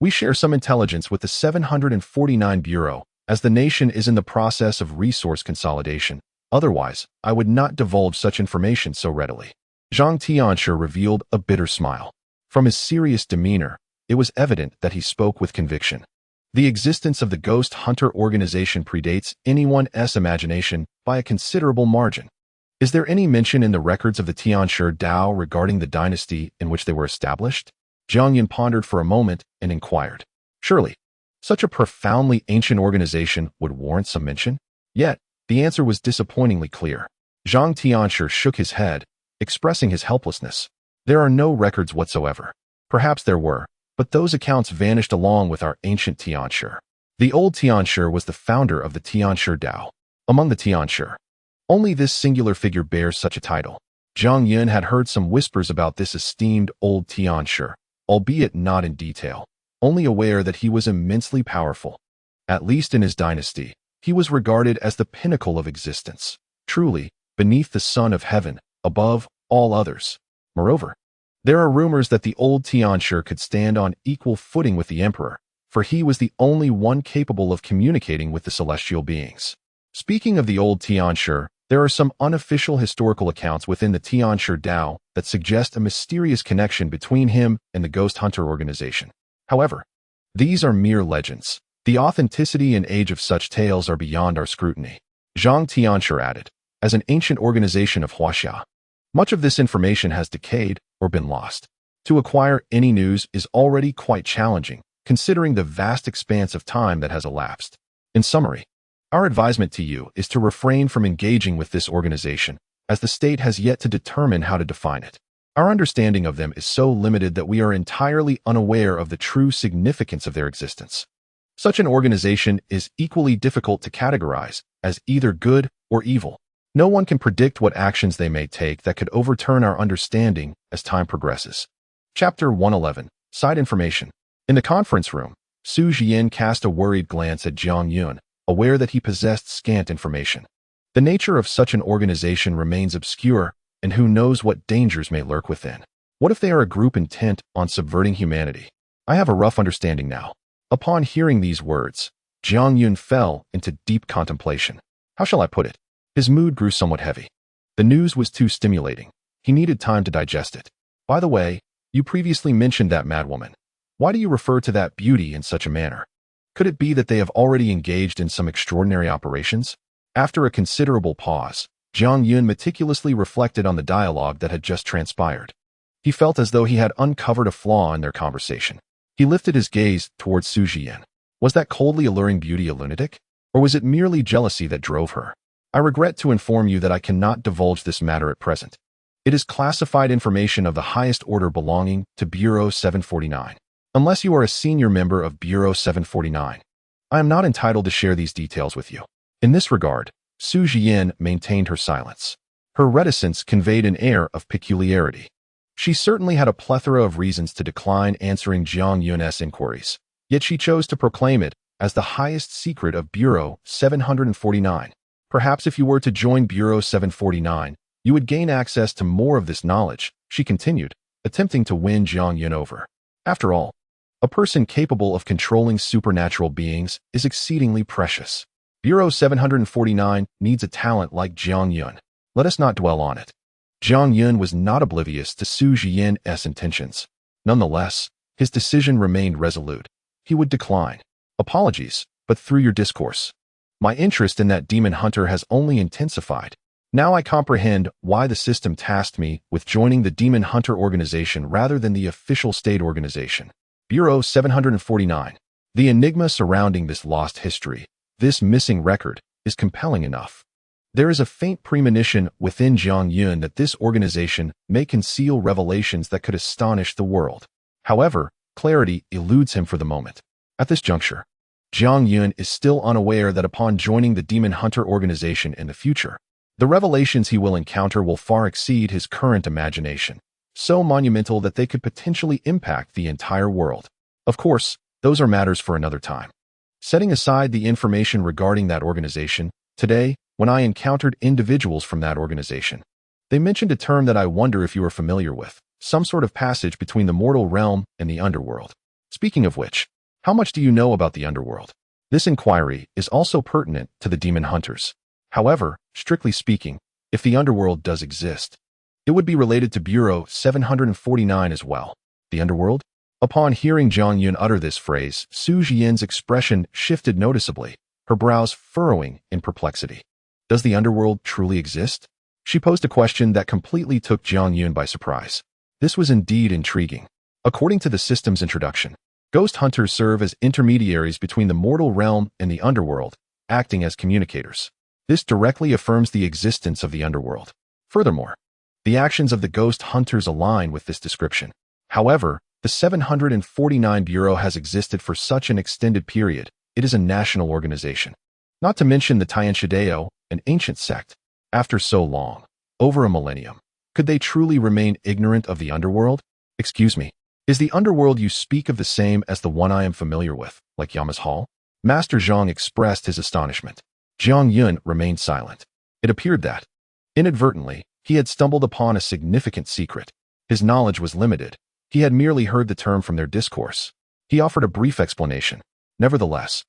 we share some intelligence with the 749 Bureau, as the nation is in the process of resource consolidation. Otherwise, I would not divulge such information so readily. Zhang Tianshi revealed a bitter smile. From his serious demeanor, it was evident that he spoke with conviction. The existence of the Ghost Hunter organization predates anyone's imagination by a considerable margin. Is there any mention in the records of the Tianshi Dao regarding the dynasty in which they were established? Jiang Yun pondered for a moment and inquired. Surely, such a profoundly ancient organization would warrant some mention? Yet, the answer was disappointingly clear. Zhang Tianshi shook his head, expressing his helplessness. There are no records whatsoever. Perhaps there were, but those accounts vanished along with our ancient Tianshi. The old Tianshi was the founder of the Tianshi Dao. Among the Tianshi, only this singular figure bears such a title. Jiang Yun had heard some whispers about this esteemed old Tianshi, albeit not in detail, only aware that he was immensely powerful. At least in his dynasty, he was regarded as the pinnacle of existence, truly, beneath the sun of heaven, above all others. Moreover, there are rumors that the old Tianshi could stand on equal footing with the emperor, for he was the only one capable of communicating with the celestial beings. Speaking of the old Tianshi, there are some unofficial historical accounts within the Tianshi Dao that suggest a mysterious connection between him and the Ghost Hunter organization. However, these are mere legends. The authenticity and age of such tales are beyond our scrutiny. Zhang Tianshi added, as an ancient organization of Huaxia, much of this information has decayed or been lost. To acquire any news is already quite challenging, considering the vast expanse of time that has elapsed. In summary, our advisement to you is to refrain from engaging with this organization, as the state has yet to determine how to define it. Our understanding of them is so limited that we are entirely unaware of the true significance of their existence. Such an organization is equally difficult to categorize as either good or evil. No one can predict what actions they may take that could overturn our understanding as time progresses. Chapter 111. Side Information. In the conference room, Su Jian cast a worried glance at Jiang Yun, aware that he possessed scant information. The nature of such an organization remains obscure, and who knows what dangers may lurk within. What if they are a group intent on subverting humanity? I have a rough understanding now. Upon hearing these words, Jiang Yun fell into deep contemplation. How shall I put it? His mood grew somewhat heavy. The news was too stimulating. He needed time to digest it. By the way, you previously mentioned that madwoman. Why do you refer to that beauty in such a manner? Could it be that they have already engaged in some extraordinary operations? After a considerable pause, Jiang Yun meticulously reflected on the dialogue that had just transpired. He felt as though he had uncovered a flaw in their conversation. He lifted his gaze towards Su Jian. Was that coldly alluring beauty a lunatic? Or was it merely jealousy that drove her? I regret to inform you that I cannot divulge this matter at present. It is classified information of the highest order belonging to Bureau 749. Unless you are a senior member of Bureau 749, I am not entitled to share these details with you. In this regard, Su Jian maintained her silence. Her reticence conveyed an air of peculiarity. She certainly had a plethora of reasons to decline answering Jiang Yun's inquiries, yet she chose to proclaim it as the highest secret of Bureau 749. Perhaps if you were to join Bureau 749, you would gain access to more of this knowledge, she continued, attempting to win Jiang Yun over. After all, a person capable of controlling supernatural beings is exceedingly precious. Bureau 749 needs a talent like Jiang Yun. Let us not dwell on it. Jiang Yun was not oblivious to Su Jian's intentions. Nonetheless, his decision remained resolute. He would decline. Apologies, but through your discourse, my interest in that demon hunter has only intensified. Now I comprehend why the system tasked me with joining the demon hunter organization rather than the official state organization. Bureau 749. The enigma surrounding this lost history, this missing record, is compelling enough. There is a faint premonition within Jiang Yun that this organization may conceal revelations that could astonish the world. However, clarity eludes him for the moment. At this juncture, Jiang Yun is still unaware that upon joining the demon hunter organization in the future, the revelations he will encounter will far exceed his current imagination, so monumental that they could potentially impact the entire world. Of course, those are matters for another time. Setting aside the information regarding that organization, today, when I encountered individuals from that organization, they mentioned a term that I wonder if you are familiar with, some sort of passage between the mortal realm and the underworld. Speaking of which, how much do you know about the underworld? This inquiry is also pertinent to the demon hunters. However, strictly speaking, if the underworld does exist, it would be related to Bureau 749 as well. The underworld? Upon hearing Jiang Yun utter this phrase, Su Jian's expression shifted noticeably, her brows furrowing in perplexity. Does the underworld truly exist? She posed a question that completely took Jiang Yun by surprise. This was indeed intriguing. According to the system's introduction, ghost hunters serve as intermediaries between the mortal realm and the underworld, acting as communicators. This directly affirms the existence of the underworld. Furthermore, the actions of the ghost hunters align with this description. However, the 749 Bureau has existed for such an extended period, it is a national organization. Not to mention the Tianshidao, an ancient sect. After so long, over a millennium, could they truly remain ignorant of the underworld? Excuse me, is the underworld you speak of the same as the one I am familiar with, like Yama's Hall? Master Zhang expressed his astonishment. Jiang Yun remained silent. It appeared that, inadvertently, he had stumbled upon a significant secret. His knowledge was limited. He had merely heard the term from their discourse. He offered a brief explanation. Nevertheless,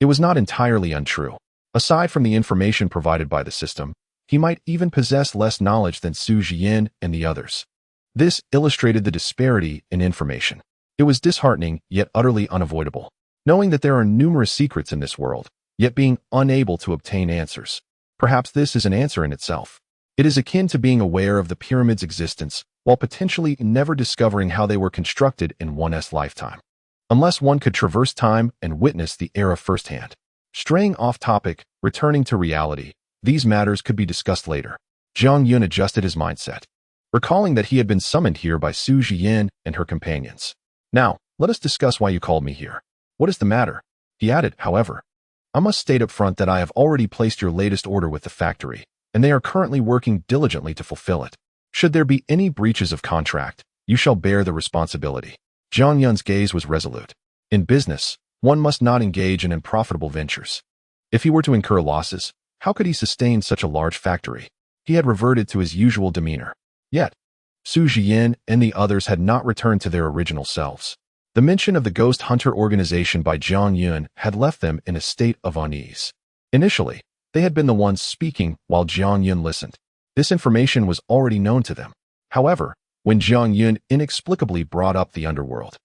it was not entirely untrue. Aside from the information provided by the system, he might even possess less knowledge than Su Jian and the others. This illustrated the disparity in information. It was disheartening, yet utterly unavoidable. Knowing that there are numerous secrets in this world, yet being unable to obtain answers. Perhaps this is an answer in itself. It is akin to being aware of the pyramid's existence, while potentially never discovering how they were constructed in one's lifetime. Unless one could traverse time and witness the era firsthand. Straying off topic, returning to reality, these matters could be discussed later. Jiang Yun adjusted his mindset, recalling that he had been summoned here by Su Jian and her companions. Now, let us discuss why you called me here. What is the matter? He added, however, I must state up front that I have already placed your latest order with the factory, and they are currently working diligently to fulfill it. Should there be any breaches of contract, you shall bear the responsibility. Jiang Yun's gaze was resolute. In business, one must not engage in unprofitable ventures. If he were to incur losses, how could he sustain such a large factory? He had reverted to his usual demeanor. Yet, Su Jian and the others had not returned to their original selves. The mention of the Ghost Hunter organization by Jiang Yun had left them in a state of unease. Initially, they had been the ones speaking while Jiang Yun listened. This information was already known to them. However, when Jiang Yun inexplicably brought up the underworld,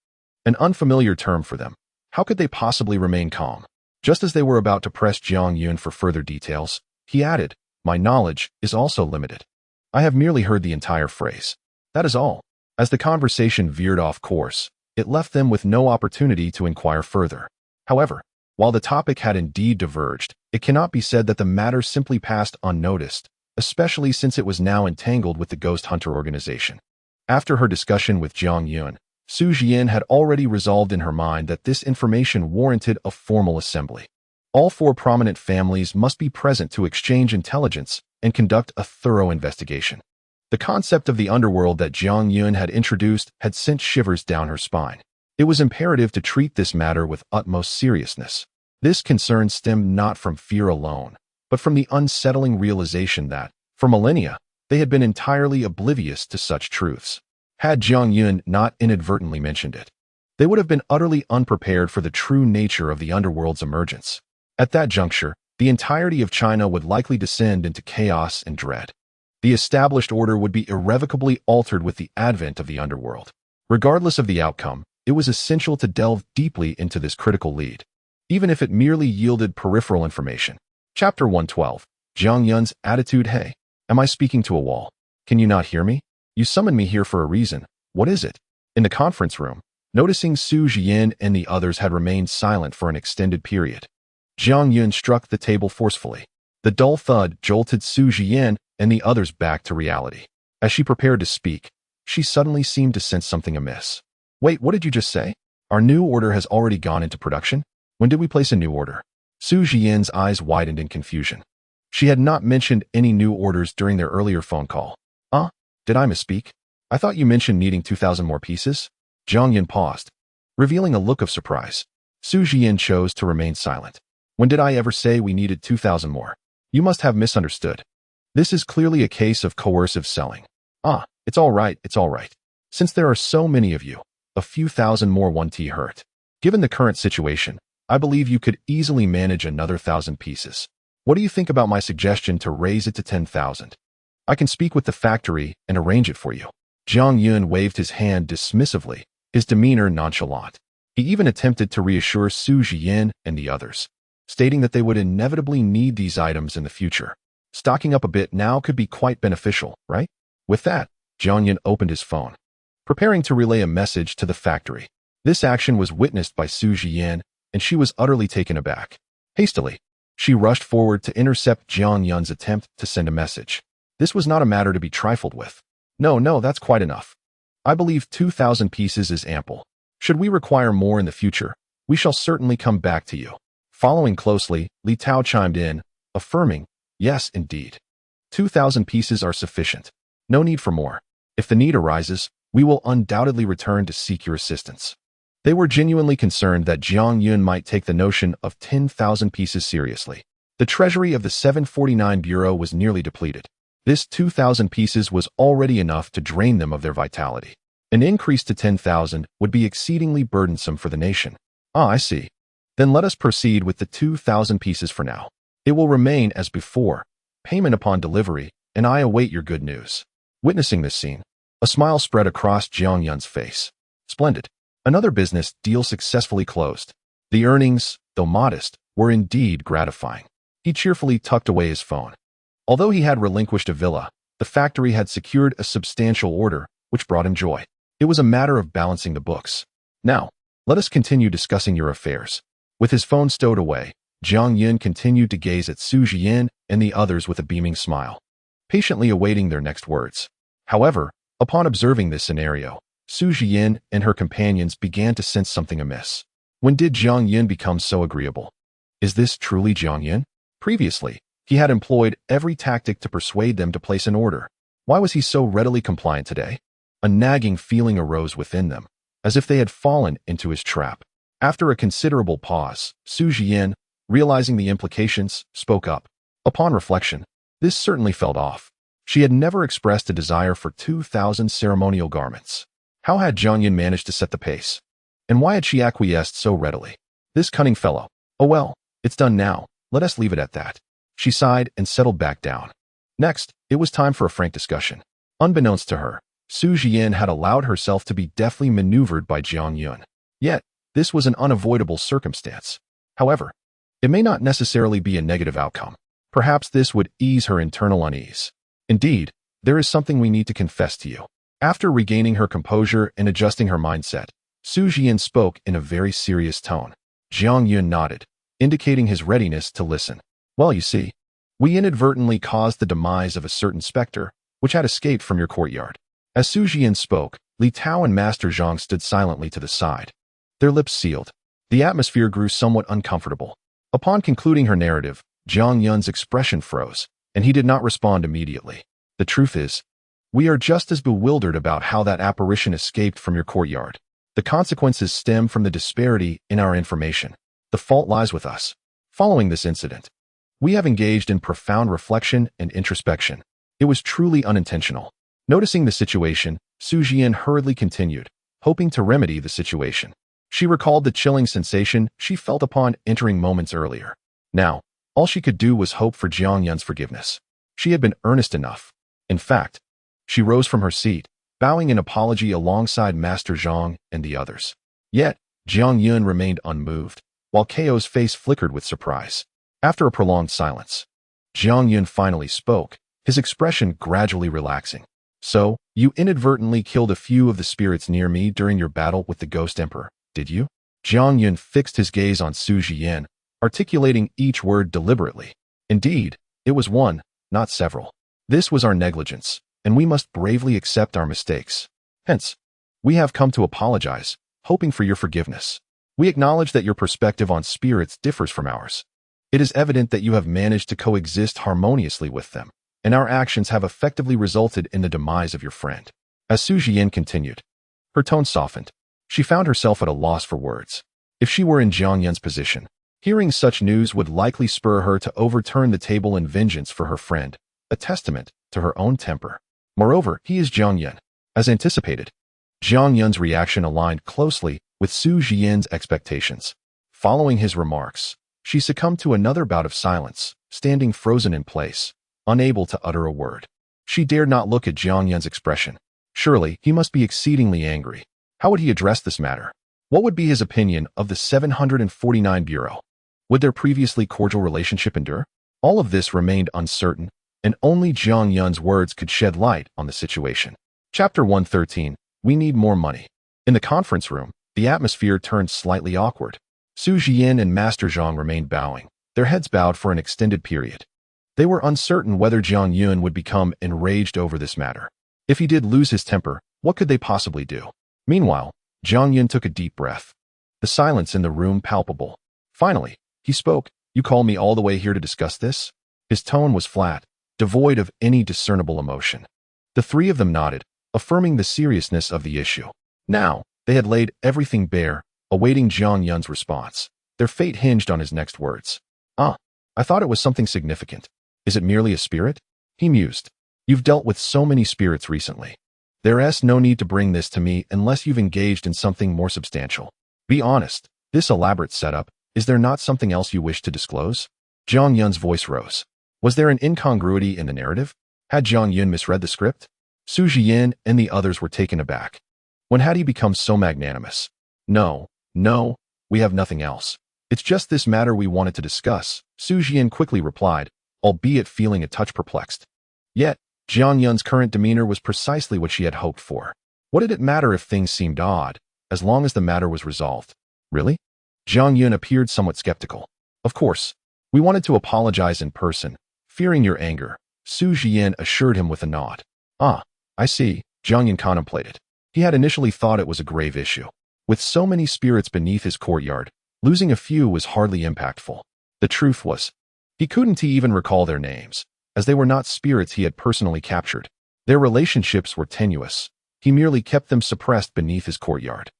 an unfamiliar term for them, how could they possibly remain calm? Just as they were about to press Jiang Yun for further details, he added, my knowledge is also limited. I have merely heard the entire phrase. That is all. As the conversation veered off course, it left them with no opportunity to inquire further. However, while the topic had indeed diverged, it cannot be said that the matter simply passed unnoticed, especially since it was now entangled with the Ghost Hunter organization. After her discussion with Jiang Yun, Su Jian had already resolved in her mind that this information warranted a formal assembly. All four prominent families must be present to exchange intelligence and conduct a thorough investigation. The concept of the underworld that Jiang Yun had introduced had sent shivers down her spine. It was imperative to treat this matter with utmost seriousness. This concern stemmed not from fear alone, but from the unsettling realization that, for millennia, they had been entirely oblivious to such truths. Had Jiang Yun not inadvertently mentioned it, they would have been utterly unprepared for the true nature of the underworld's emergence. At that juncture, the entirety of China would likely descend into chaos and dread. The established order would be irrevocably altered with the advent of the underworld. Regardless of the outcome, it was essential to delve deeply into this critical lead, even if it merely yielded peripheral information. Chapter 112. Jiang Yun's attitude. Hey, am I speaking to a wall? Can you not hear me? You summoned me here for a reason. What is it? In the conference room, noticing Su Jian and the others had remained silent for an extended period, Jiang Yun struck the table forcefully. The dull thud jolted Su Jian and the others back to reality. As she prepared to speak, she suddenly seemed to sense something amiss. Wait, what did you just say? Our new order has already gone into production? When did we place a new order? Su Jian's eyes widened in confusion. She had not mentioned any new orders during their earlier phone call. Did I misspeak? I thought you mentioned needing 2,000 more pieces? Jiang Yun paused, revealing a look of surprise. Su Jian chose to remain silent. When did I ever say we needed 2,000 more? You must have misunderstood. This is clearly a case of coercive selling. It's all right. Since there are so many of you, a few thousand more won't hurt. Given the current situation, I believe you could easily manage another 1,000 pieces. What do you think about my suggestion to raise it to 10,000? I can speak with the factory and arrange it for you. Jiang Yun waved his hand dismissively, his demeanor nonchalant. He even attempted to reassure Su Jian and the others, stating that they would inevitably need these items in the future. Stocking up a bit now could be quite beneficial, right? With that, Jiang Yun opened his phone, preparing to relay a message to the factory. This action was witnessed by Su Jian, and she was utterly taken aback. Hastily, she rushed forward to intercept Jiang Yun's attempt to send a message. This was not a matter to be trifled with. No, that's quite enough. I believe 2,000 pieces is ample. Should we require more in the future, we shall certainly come back to you. Following closely, Li Tao chimed in, affirming, yes, indeed. 2,000 pieces are sufficient. No need for more. If the need arises, we will undoubtedly return to seek your assistance. They were genuinely concerned that Jiang Yun might take the notion of 10,000 pieces seriously. The treasury of the 749 Bureau was nearly depleted. This 2,000 pieces was already enough to drain them of their vitality. An increase to 10,000 would be exceedingly burdensome for the nation. I see. Then let us proceed with the 2,000 pieces for now. It will remain as before, payment upon delivery, and I await your good news. Witnessing this scene, a smile spread across Jiang Yun's face. Splendid. Another business deal successfully closed. The earnings, though modest, were indeed gratifying. He cheerfully tucked away his phone. Although he had relinquished a villa, the factory had secured a substantial order, which brought him joy. It was a matter of balancing the books. Now, let us continue discussing your affairs. With his phone stowed away, Jiang Yun continued to gaze at Su Jian and the others with a beaming smile, patiently awaiting their next words. However, upon observing this scenario, Su Jian and her companions began to sense something amiss. When did Jiang Yun become so agreeable? Is this truly Jiang Yun? Previously, he had employed every tactic to persuade them to place an order. Why was he so readily compliant today? A nagging feeling arose within them, as if they had fallen into his trap. After a considerable pause, Su Jian, realizing the implications, spoke up. Upon reflection, this certainly felt off. She had never expressed a desire for 2,000 ceremonial garments. How had Jiang Yun managed to set the pace? And why had she acquiesced so readily? This cunning fellow. Oh well, it's done now. Let us leave it at that. She sighed and settled back down. Next, it was time for a frank discussion. Unbeknownst to her, Su Jian had allowed herself to be deftly maneuvered by Jiang Yun. Yet, this was an unavoidable circumstance. However, it may not necessarily be a negative outcome. Perhaps this would ease her internal unease. Indeed, there is something we need to confess to you. After regaining her composure and adjusting her mindset, Su Jian spoke in a very serious tone. Jiang Yun nodded, indicating his readiness to listen. Well, you see, we inadvertently caused the demise of a certain specter, which had escaped from your courtyard. As Su Jian spoke, Li Tao and Master Zhang stood silently to the side. Their lips sealed. The atmosphere grew somewhat uncomfortable. Upon concluding her narrative, Jiang Yun's expression froze, and he did not respond immediately. The truth is, we are just as bewildered about how that apparition escaped from your courtyard. The consequences stem from the disparity in our information. The fault lies with us. Following this incident, we have engaged in profound reflection and introspection. It was truly unintentional. Noticing the situation, Su Jian hurriedly continued, hoping to remedy the situation. She recalled the chilling sensation she felt upon entering moments earlier. Now, all she could do was hope for Jiang Yun's forgiveness. She had been earnest enough. In fact, she rose from her seat, bowing in apology alongside Master Zhang and the others. Yet, Jiang Yun remained unmoved, while Ko's face flickered with surprise. After a prolonged silence, Jiang Yun finally spoke, his expression gradually relaxing. So, you inadvertently killed a few of the spirits near me during your battle with the Ghost Emperor, did you? Jiang Yun fixed his gaze on Su Jian, articulating each word deliberately. Indeed, it was one, not several. This was our negligence, and we must bravely accept our mistakes. Hence, we have come to apologize, hoping for your forgiveness. We acknowledge that your perspective on spirits differs from ours. It is evident that you have managed to coexist harmoniously with them, and our actions have effectively resulted in the demise of your friend. As Su Jian continued, her tone softened. She found herself at a loss for words. If she were in Jiang Yun's position, hearing such news would likely spur her to overturn the table in vengeance for her friend, a testament to her own temper. Moreover, he is Jiang Yun. As anticipated, Jiang Yun's reaction aligned closely with Su Jian's expectations. Following his remarks, she succumbed to another bout of silence, standing frozen in place, unable to utter a word. She dared not look at Jiang Yun's expression. Surely, he must be exceedingly angry. How would he address this matter? What would be his opinion of the 749 Bureau? Would their previously cordial relationship endure? All of this remained uncertain, and only Jiang Yun's words could shed light on the situation. Chapter 113. We need more money. In the conference room, the atmosphere turned slightly awkward. Su Jian and Master Zhang remained bowing, their heads bowed for an extended period. They were uncertain whether Jiang Yun would become enraged over this matter. If he did lose his temper, what could they possibly do? Meanwhile, Jiang Yun took a deep breath. The silence in the room palpable. Finally, he spoke. You call me all the way here to discuss this? His tone was flat, devoid of any discernible emotion. The three of them nodded, affirming the seriousness of the issue. Now, they had laid everything bare, awaiting Jiang Yun's response. Their fate hinged on his next words. I thought it was something significant. Is it merely a spirit? He mused. You've dealt with so many spirits recently. There's no need to bring this to me unless you've engaged in something more substantial. Be honest, this elaborate setup, is there not something else you wish to disclose? Jiang Yun's voice rose. Was there an incongruity in the narrative? Had Jiang Yun misread the script? Su Jian and the others were taken aback. When had he become so magnanimous? No, we have nothing else. It's just this matter we wanted to discuss, Su Jian quickly replied, albeit feeling a touch perplexed. Yet, Jiang Yun's current demeanor was precisely what she had hoped for. What did it matter if things seemed odd, as long as the matter was resolved? Really? Jiang Yun appeared somewhat skeptical. Of course, we wanted to apologize in person, fearing your anger, Su Jian assured him with a nod. I see, Jiang Yun contemplated. He had initially thought it was a grave issue. With so many spirits beneath his courtyard, losing a few was hardly impactful. The truth was, he couldn't even recall their names, as they were not spirits he had personally captured. Their relationships were tenuous. He merely kept them suppressed beneath his courtyard.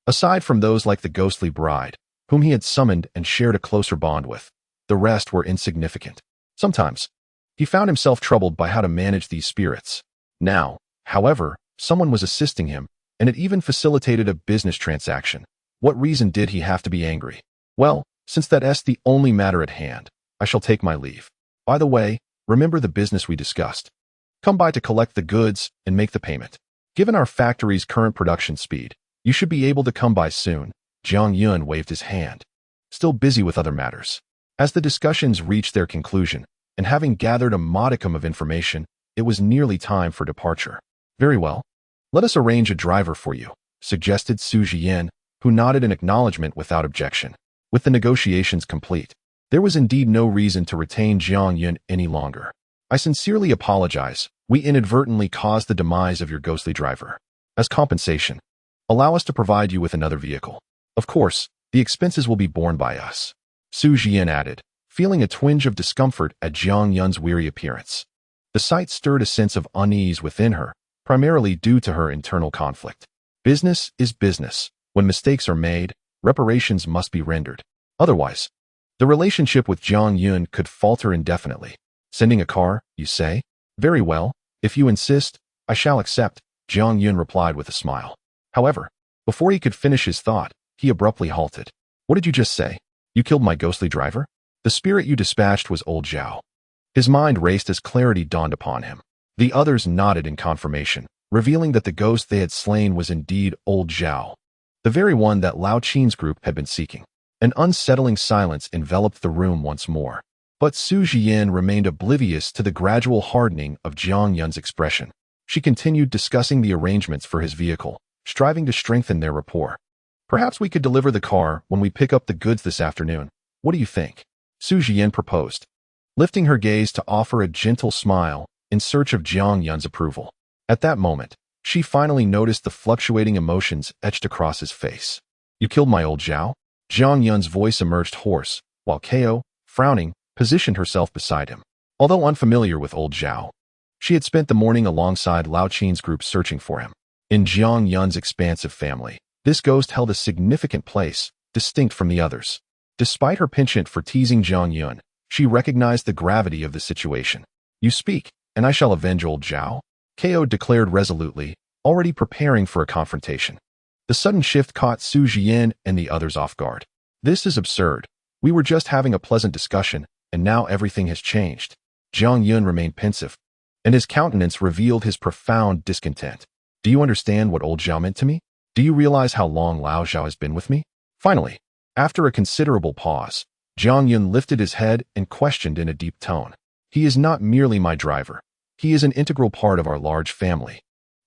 Aside from those like the ghostly bride, whom he had summoned and shared a closer bond with, the rest were insignificant. Sometimes, he found himself troubled by how to manage these spirits. Now, however, someone was assisting him, and it even facilitated a business transaction. What reason did he have to be angry? Well, since that's the only matter at hand, I shall take my leave. By the way, remember the business we discussed. Come by to collect the goods and make the payment. Given our factory's current production speed, you should be able to come by soon. Jiang Yun waved his hand, still busy with other matters. As the discussions reached their conclusion, and having gathered a modicum of information, it was nearly time for departure. Very well. Let us arrange a driver for you, suggested Su Jian, who nodded in acknowledgement without objection. With the negotiations complete, there was indeed no reason to retain Jiang Yun any longer. I sincerely apologize. We inadvertently caused the demise of your ghostly driver. As compensation, allow us to provide you with another vehicle. Of course, the expenses will be borne by us. Su Jian added, feeling a twinge of discomfort at Jiang Yun's weary appearance. The sight stirred a sense of unease within her, primarily due to her internal conflict. Business is business. When mistakes are made, reparations must be rendered. Otherwise, the relationship with Jiang Yun could falter indefinitely. Sending a car, you say? Very well. If you insist, I shall accept, Jiang Yun replied with a smile. However, before he could finish his thought, he abruptly halted. What did you just say? You killed my ghostly driver? The spirit you dispatched was old Zhao. His mind raced as clarity dawned upon him. The others nodded in confirmation, revealing that the ghost they had slain was indeed old Zhao, the very one that Lao Qin's group had been seeking. An unsettling silence enveloped the room once more. But Su Jian remained oblivious to the gradual hardening of Jiang Yun's expression. She continued discussing the arrangements for his vehicle, striving to strengthen their rapport. Perhaps we could deliver the car when we pick up the goods this afternoon. What do you think? Su Jian proposed, lifting her gaze to offer a gentle smile in search of Jiang Yun's approval. At that moment, she finally noticed the fluctuating emotions etched across his face. You killed my old Zhao? Jiang Yun's voice emerged hoarse, while Ko, frowning, positioned herself beside him. Although unfamiliar with old Zhao, she had spent the morning alongside Lao Qin's group searching for him. In Jiang Yun's expansive family, this ghost held a significant place, distinct from the others. Despite her penchant for teasing Jiang Yun, she recognized the gravity of the situation. You speak, and I shall avenge old Zhao, Ko declared resolutely, already preparing for a confrontation. The sudden shift caught Su Jian and the others off guard. This is absurd. We were just having a pleasant discussion, and now everything has changed. Jiang Yun remained pensive, and his countenance revealed his profound discontent. Do you understand what old Zhao meant to me? Do you realize how long Lao Zhao has been with me? Finally, after a considerable pause, Jiang Yun lifted his head and questioned in a deep tone. He is not merely my driver. He is an integral part of our large family,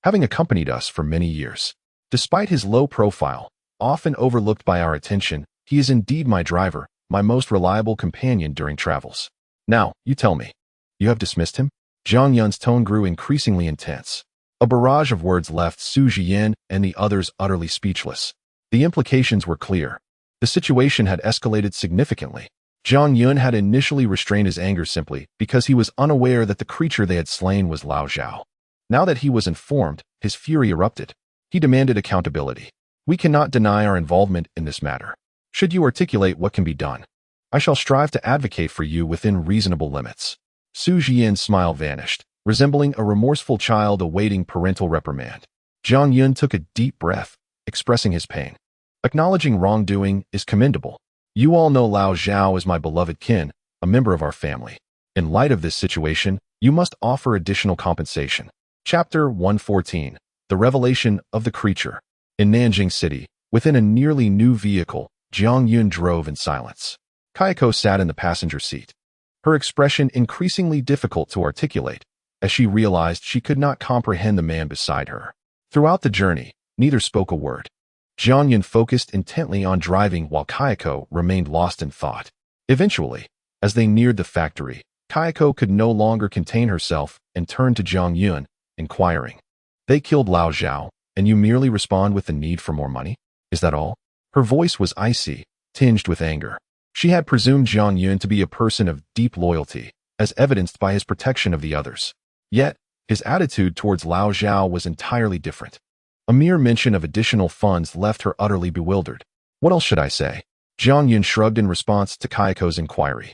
having accompanied us for many years. Despite his low profile, often overlooked by our attention, he is indeed my driver, my most reliable companion during travels. Now, you tell me, you have dismissed him? Jiang Yun's tone grew increasingly intense. A barrage of words left Su Jian and the others utterly speechless. The implications were clear. The situation had escalated significantly. Jiang Yun had initially restrained his anger simply because he was unaware that the creature they had slain was Lao Zhao. Now that he was informed, his fury erupted. He demanded accountability. We cannot deny our involvement in this matter. Should you articulate what can be done, I shall strive to advocate for you within reasonable limits. Su Jian's smile vanished, resembling a remorseful child awaiting parental reprimand. Jiang Yun took a deep breath, expressing his pain. Acknowledging wrongdoing is commendable. You all know Lao Zhao is my beloved kin, a member of our family. In light of this situation, you must offer additional compensation. Chapter 114. The Revelation of the Creature. In Nanjing City, within a nearly new vehicle, Jiang Yun drove in silence. Kayako sat in the passenger seat, her expression increasingly difficult to articulate, as she realized she could not comprehend the man beside her. Throughout the journey, neither spoke a word. Jiang Yun focused intently on driving while Kayako remained lost in thought. Eventually, as they neared the factory, Kayako could no longer contain herself and turned to Jiang Yun, inquiring, They killed Lao Zhao, and you merely respond with the need for more money? Is that all? Her voice was icy, tinged with anger. She had presumed Jiang Yun to be a person of deep loyalty, as evidenced by his protection of the others. Yet, his attitude towards Lao Zhao was entirely different. A mere mention of additional funds left her utterly bewildered. What else should I say? Jiang Yun shrugged in response to Kayako's inquiry.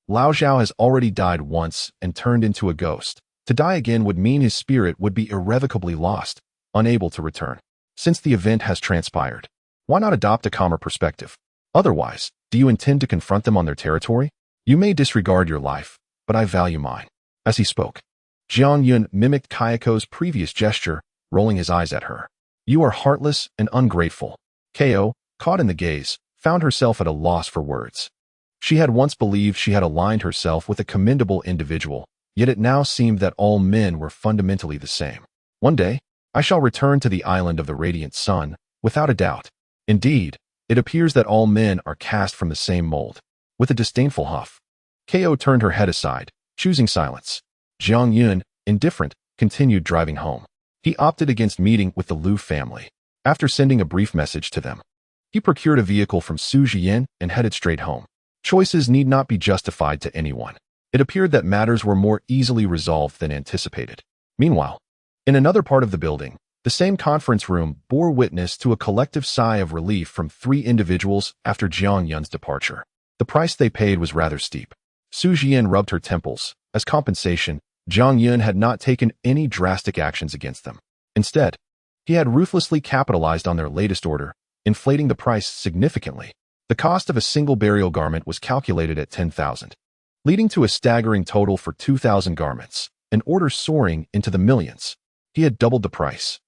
Lao Zhao has already died once and turned into a ghost. To die again would mean his spirit would be irrevocably lost, unable to return. Since the event has transpired, why not adopt a calmer perspective? Otherwise, do you intend to confront them on their territory? You may disregard your life, but I value mine. As he spoke, Jiang Yun mimicked Kayako's previous gesture, rolling his eyes at her. You are heartless and ungrateful. Ko, caught in the gaze, found herself at a loss for words. She had once believed she had aligned herself with a commendable individual, yet it now seemed that all men were fundamentally the same. One day, I shall return to the island of the radiant sun, without a doubt. Indeed, it appears that all men are cast from the same mold. With a disdainful huff, Ko turned her head aside, choosing silence. Jiang Yun, indifferent, continued driving home. He opted against meeting with the Liu family. After sending a brief message to them, he procured a vehicle from Su Jian and headed straight home. Choices need not be justified to anyone. It appeared that matters were more easily resolved than anticipated. Meanwhile, in another part of the building, the same conference room bore witness to a collective sigh of relief from 3 individuals after Jiang Yun's departure. The price they paid was rather steep. Su Jian rubbed her temples. As compensation, Jiang Yun had not taken any drastic actions against them. Instead, he had ruthlessly capitalized on their latest order, inflating the price significantly. The cost of a single burial garment was calculated at 10,000, leading to a staggering total for 2,000 garments, an order soaring into the millions. He had doubled the price.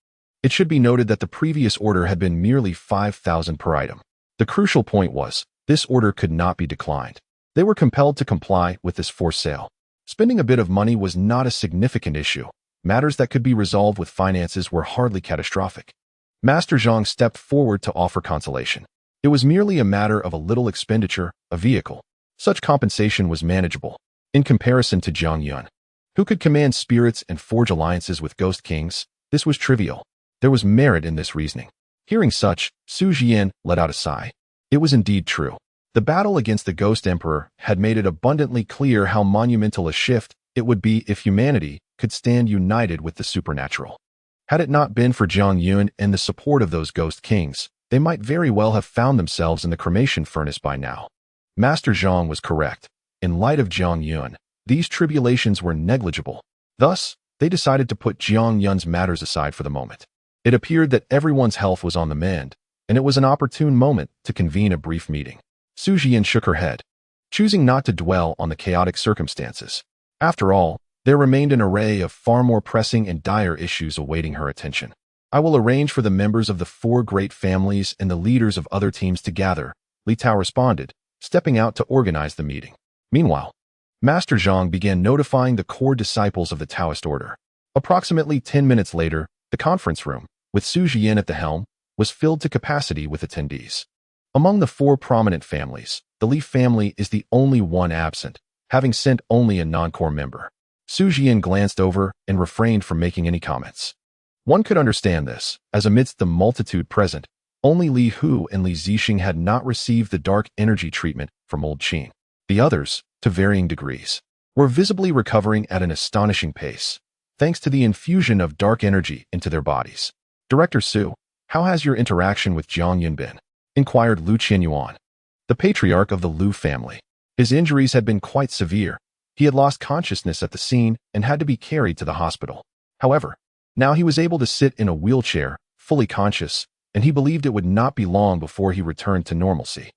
It should be noted that the previous order had been merely 5,000 per item. The crucial point was, this order could not be declined. They were compelled to comply with this forced sale. Spending a bit of money was not a significant issue. Matters that could be resolved with finances were hardly catastrophic. Master Zhang stepped forward to offer consolation. It was merely a matter of a little expenditure, a vehicle. Such compensation was manageable. In comparison to Jiang Yun, who could command spirits and forge alliances with ghost kings, this was trivial. There was merit in this reasoning. Hearing such, Su Jian let out a sigh. It was indeed true. The battle against the Ghost Emperor had made it abundantly clear how monumental a shift it would be if humanity could stand united with the supernatural. Had it not been for Jiang Yun and the support of those ghost kings, they might very well have found themselves in the cremation furnace by now. Master Zhang was correct. In light of Jiang Yun, these tribulations were negligible. Thus, they decided to put Jiang Yun's matters aside for the moment. It appeared that everyone's health was on the mend, and it was an opportune moment to convene a brief meeting. Su Jian shook her head, choosing not to dwell on the chaotic circumstances. After all, there remained an array of far more pressing and dire issues awaiting her attention. I will arrange for the members of the 4 great families and the leaders of other teams to gather, Li Tao responded, stepping out to organize the meeting. Meanwhile, Master Zhang began notifying the core disciples of the Taoist order. Approximately 10 minutes later, the conference room, with Su Jian at the helm, was filled to capacity with attendees. Among the 4 prominent families, the Li family is the only one absent, having sent only a non-core member. Su Jian glanced over and refrained from making any comments. One could understand this, as amidst the multitude present, only Li Hu and Li Zixing had not received the dark energy treatment from Old Qin. The others, to varying degrees, were visibly recovering at an astonishing pace, thanks to the infusion of dark energy into their bodies. Director Su, how has your interaction with Jiang Yun been? Inquired Lu Qianyuan, the patriarch of the Liu family. His injuries had been quite severe. He had lost consciousness at the scene and had to be carried to the hospital. However, now he was able to sit in a wheelchair, fully conscious, and he believed it would not be long before he returned to normalcy.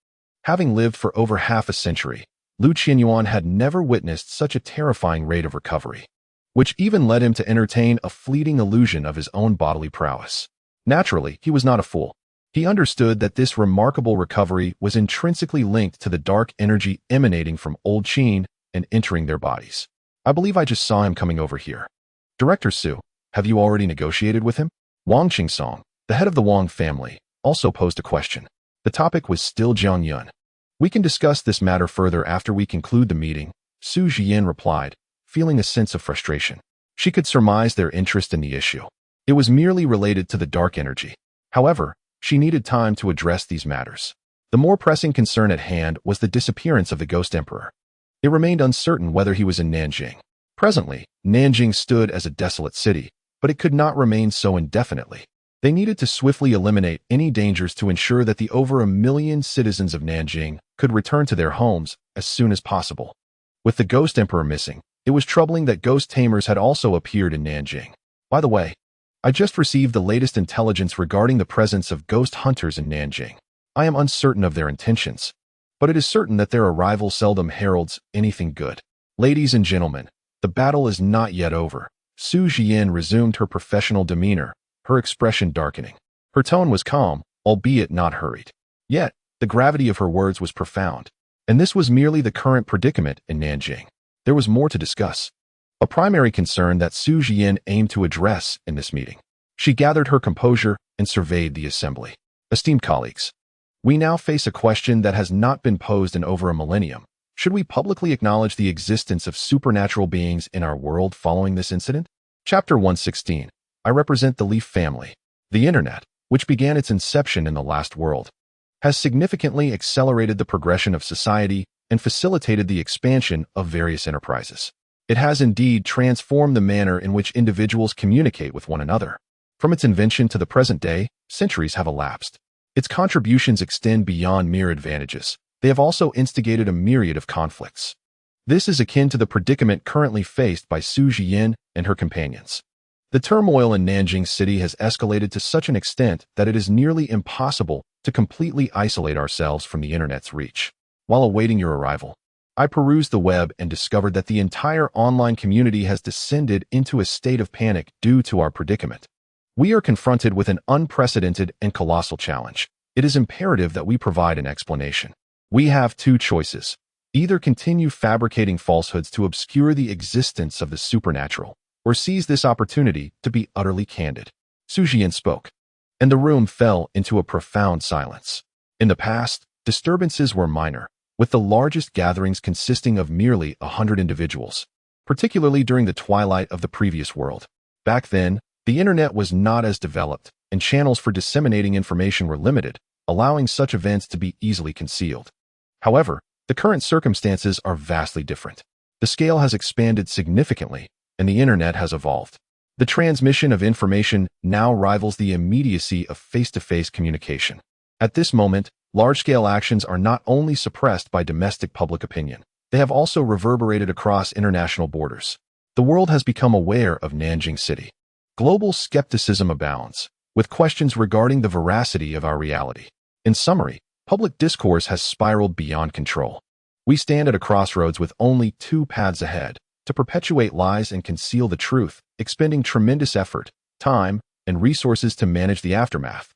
Having lived for over half a century, Lu Qianyuan had never witnessed such a terrifying rate of recovery, which even led him to entertain a fleeting illusion of his own bodily prowess. Naturally, he was not a fool. He understood that this remarkable recovery was intrinsically linked to the dark energy emanating from Old Qin and entering their bodies. I believe I just saw him coming over here. Director Su, have you already negotiated with him? Wang Qingsong, the head of the Wang family, also posed a question. The topic was still Jiang Yun. We can discuss this matter further after we conclude the meeting, Su Jian replied, feeling a sense of frustration. She could surmise their interest in the issue. It was merely related to the dark energy. However, She needed time to address these matters. The more pressing concern at hand was the disappearance of the Ghost Emperor. It remained uncertain whether he was in Nanjing. Presently, Nanjing stood as a desolate city, but it could not remain so indefinitely. They needed to swiftly eliminate any dangers to ensure that the over 1 million citizens of Nanjing could return to their homes as soon as possible. With the Ghost Emperor missing, it was troubling that ghost tamers had also appeared in Nanjing. By the way, I just received the latest intelligence regarding the presence of ghost hunters in Nanjing. I am uncertain of their intentions, but it is certain that their arrival seldom heralds anything good. Ladies and gentlemen, the battle is not yet over. Su Jian resumed her professional demeanor, her expression darkening. Her tone was calm, albeit not hurried. Yet, the gravity of her words was profound. And this was merely the current predicament in Nanjing. There was more to discuss. A primary concern that Su Jian aimed to address in this meeting. She gathered her composure and surveyed the assembly. Esteemed colleagues, we now face a question that has not been posed in over a millennium. Should we publicly acknowledge the existence of supernatural beings in our world following this incident? Chapter 116. I represent the Leaf family. The Internet, which began its inception in the last world, has significantly accelerated the progression of society and facilitated the expansion of various enterprises. It has indeed transformed the manner in which individuals communicate with one another. From its invention to the present day, centuries have elapsed. Its contributions extend beyond mere advantages. They have also instigated a myriad of conflicts. This is akin to the predicament currently faced by Su Jian and her companions. The turmoil in Nanjing City has escalated to such an extent that it is nearly impossible to completely isolate ourselves from the Internet's reach. While awaiting your arrival, I perused the web and discovered that the entire online community has descended into a state of panic due to our predicament. We are confronted with an unprecedented and colossal challenge. It is imperative that we provide an explanation. We have two choices. Either continue fabricating falsehoods to obscure the existence of the supernatural, or seize this opportunity to be utterly candid. Su Jian spoke, and the room fell into a profound silence. In the past, disturbances were minor, with the largest gatherings consisting of merely 100 individuals, particularly during the twilight of the previous world. Back then, the Internet was not as developed, and channels for disseminating information were limited, allowing such events to be easily concealed. However, the current circumstances are vastly different. The scale has expanded significantly, and the Internet has evolved. The transmission of information now rivals the immediacy of face-to-face communication. At this moment, large-scale actions are not only suppressed by domestic public opinion, they have also reverberated across international borders. The world has become aware of Nanjing City. Global skepticism abounds, with questions regarding the veracity of our reality. In summary, public discourse has spiraled beyond control. We stand at a crossroads with only two paths ahead: to perpetuate lies and conceal the truth, expending tremendous effort, time, and resources to manage the aftermath,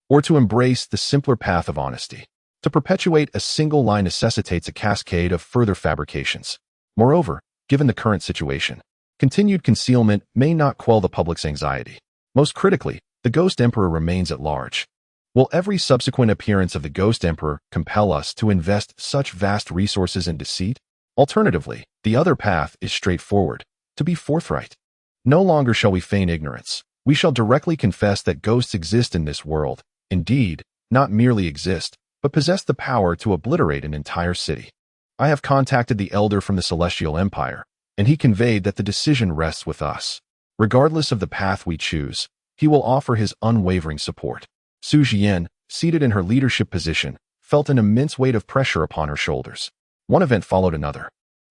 or to embrace the simpler path of honesty. To perpetuate a single lie necessitates a cascade of further fabrications. Moreover, given the current situation, continued concealment may not quell the public's anxiety. Most critically, the Ghost Emperor remains at large. Will every subsequent appearance of the Ghost Emperor compel us to invest such vast resources in deceit? Alternatively, the other path is straightforward: to be forthright. No longer shall we feign ignorance. We shall directly confess that ghosts exist in this world. Indeed, not merely exist, but possess the power to obliterate an entire city. I have contacted the elder from the Celestial Empire, and he conveyed that the decision rests with us. Regardless of the path we choose, he will offer his unwavering support. Su Jian, seated in her leadership position, felt an immense weight of pressure upon her shoulders. One event followed another,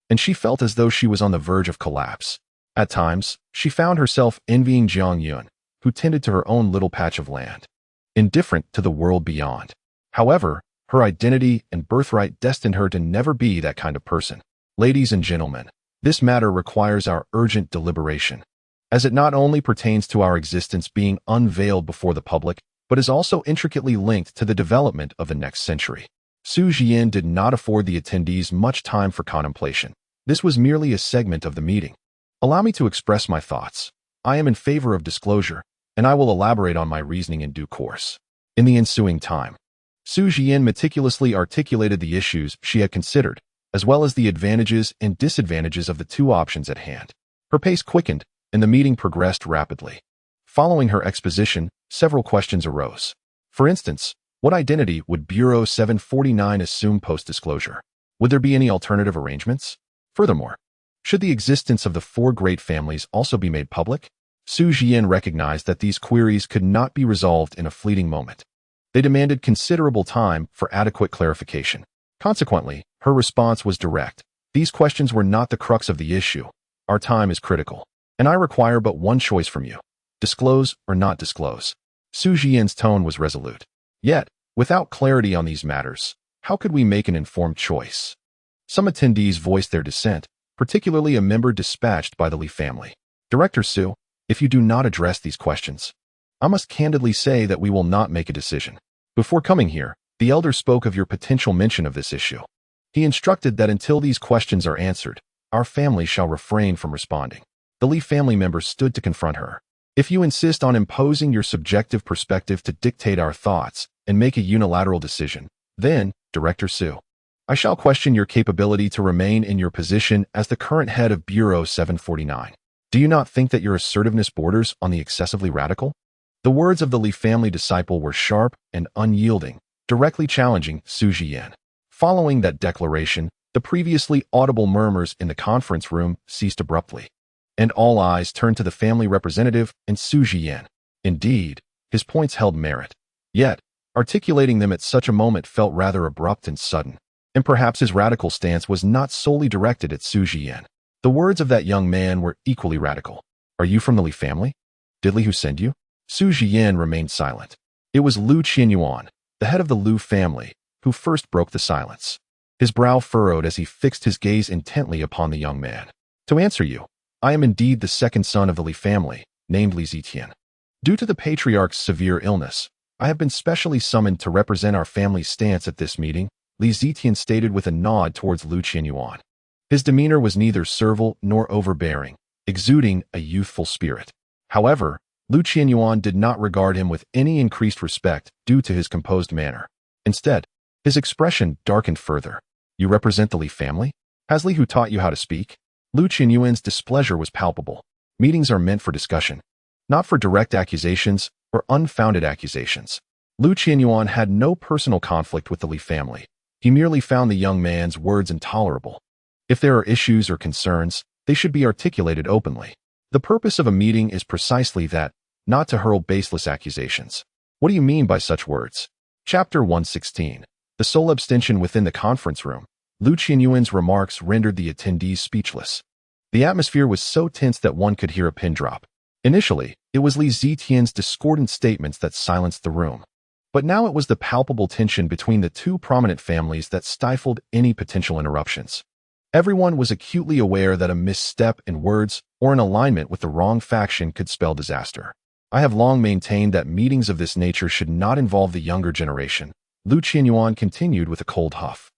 and she felt as though she was on the verge of collapse. At times, she found herself envying Jiang Yun, who tended to her own little patch of land, indifferent to the world beyond. However, her identity and birthright destined her to never be that kind of person. Ladies and gentlemen, this matter requires our urgent deliberation, as it not only pertains to our existence being unveiled before the public, but is also intricately linked to the development of the next century. Su Jian did not afford the attendees much time for contemplation. This was merely a segment of the meeting. Allow me to express my thoughts. I am in favor of disclosure, and I will elaborate on my reasoning in due course. In the ensuing time, Su Jian meticulously articulated the issues she had considered, as well as the advantages and disadvantages of the two options at hand. Her pace quickened, and the meeting progressed rapidly. Following her exposition, several questions arose. For instance, what identity would Bureau 749 assume post-disclosure? Would there be any alternative arrangements? Furthermore, should the existence of the four great families also be made public? Su Jian recognized that these queries could not be resolved in a fleeting moment. They demanded considerable time for adequate clarification. Consequently, her response was direct. These questions were not the crux of the issue. Our time is critical, and I require but one choice from you. Disclose or not disclose. Su Jian's tone was resolute. Yet, without clarity on these matters, how could we make an informed choice? Some attendees voiced their dissent, particularly a member dispatched by the Li family. Director Su, if you do not address these questions, I must candidly say that we will not make a decision. Before coming here, the elder spoke of your potential mention of this issue. He instructed that until these questions are answered, our family shall refrain from responding. The Li family member stood to confront her. If you insist on imposing your subjective perspective to dictate our thoughts and make a unilateral decision, then, Director Su, I shall question your capability to remain in your position as the current head of Bureau 749. Do you not think that your assertiveness borders on the excessively radical? The words of the Li family disciple were sharp and unyielding, directly challenging Su Jian. Following that declaration, the previously audible murmurs in the conference room ceased abruptly, and all eyes turned to the family representative and Su Jian. Indeed, his points held merit. Yet, articulating them at such a moment felt rather abrupt and sudden, and perhaps his radical stance was not solely directed at Su Jian. The words of that young man were equally radical. Are you from the Li family? Did Li Hu send you? Su Jian remained silent. It was Lu Qianyuan, the head of the Lu family, who first broke the silence. His brow furrowed as he fixed his gaze intently upon the young man. To answer you, I am indeed the second son of the Li family, named Li Zitian. Due to the patriarch's severe illness, I have been specially summoned to represent our family's stance at this meeting, Li Zitian stated with a nod towards Lu Qianyuan. His demeanor was neither servile nor overbearing, exuding a youthful spirit. However, Lu Qianyuan did not regard him with any increased respect due to his composed manner. Instead, his expression darkened further. You represent the Li family? Has Li Hu taught you how to speak? Lu Qianyuan's displeasure was palpable. Meetings are meant for discussion, not for direct accusations or unfounded accusations. Lu Qianyuan had no personal conflict with the Li family. He merely found the young man's words intolerable. If there are issues or concerns, they should be articulated openly. The purpose of a meeting is precisely that, not to hurl baseless accusations. What do you mean by such words? Chapter 116. The sole abstention within the conference room. Lu Qianyuan's remarks rendered the attendees speechless. The atmosphere was so tense that one could hear a pin drop. Initially, it was Li Zitian's discordant statements that silenced the room. But now it was the palpable tension between the two prominent families that stifled any potential interruptions. Everyone was acutely aware that a misstep in words or an alignment with the wrong faction could spell disaster. I have long maintained that meetings of this nature should not involve the younger generation. Lu Qianyuan continued with a cold huff.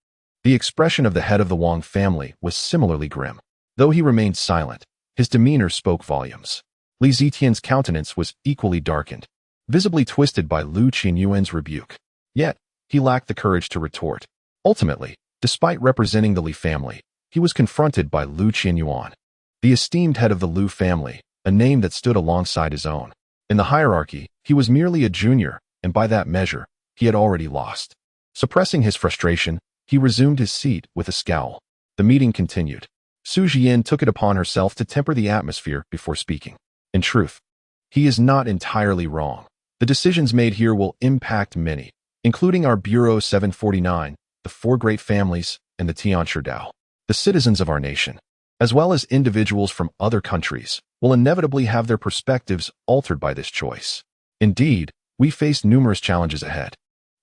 The expression of the head of the Wang family was similarly grim. Though he remained silent, his demeanor spoke volumes. Li Zitian's countenance was equally darkened, visibly twisted by Lu Qianyuan's rebuke. Yet, he lacked the courage to retort. Ultimately, despite representing the Li family, he was confronted by Lu Qianyuan, the esteemed head of the Lu family, a name that stood alongside his own. In the hierarchy, he was merely a junior, and by that measure, he had already lost. Suppressing his frustration, he resumed his seat with a scowl. The meeting continued. Su Jian took it upon herself to temper the atmosphere before speaking. In truth, he is not entirely wrong. The decisions made here will impact many, including our Bureau 749, the four great families, and the Tianshi Dao. The citizens of our nation, as well as individuals from other countries, will inevitably have their perspectives altered by this choice. Indeed, we face numerous challenges ahead.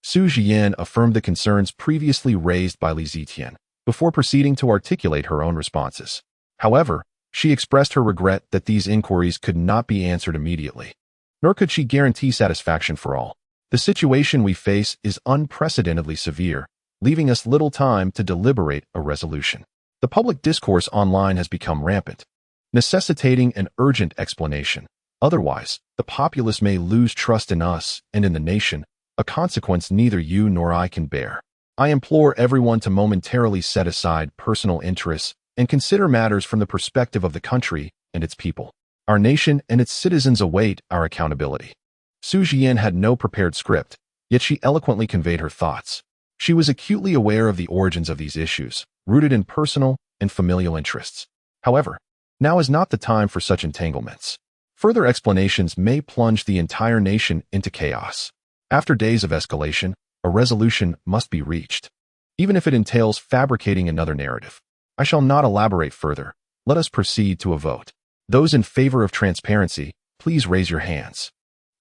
Su Jian affirmed the concerns previously raised by Li Zitian, before proceeding to articulate her own responses. However, she expressed her regret that these inquiries could not be answered immediately, nor could she guarantee satisfaction for all. The situation we face is unprecedentedly severe, leaving us little time to deliberate a resolution. The public discourse online has become rampant, necessitating an urgent explanation. Otherwise, the populace may lose trust in us and in the nation, a consequence neither you nor I can bear. I implore everyone to momentarily set aside personal interests and consider matters from the perspective of the country and its people. Our nation and its citizens await our accountability. Su Jian had no prepared script, yet she eloquently conveyed her thoughts. She was acutely aware of the origins of these issues, rooted in personal and familial interests. However, now is not the time for such entanglements. Further explanations may plunge the entire nation into chaos. After days of escalation, a resolution must be reached, even if it entails fabricating another narrative. I shall not elaborate further. Let us proceed to a vote. Those in favor of transparency, please raise your hands.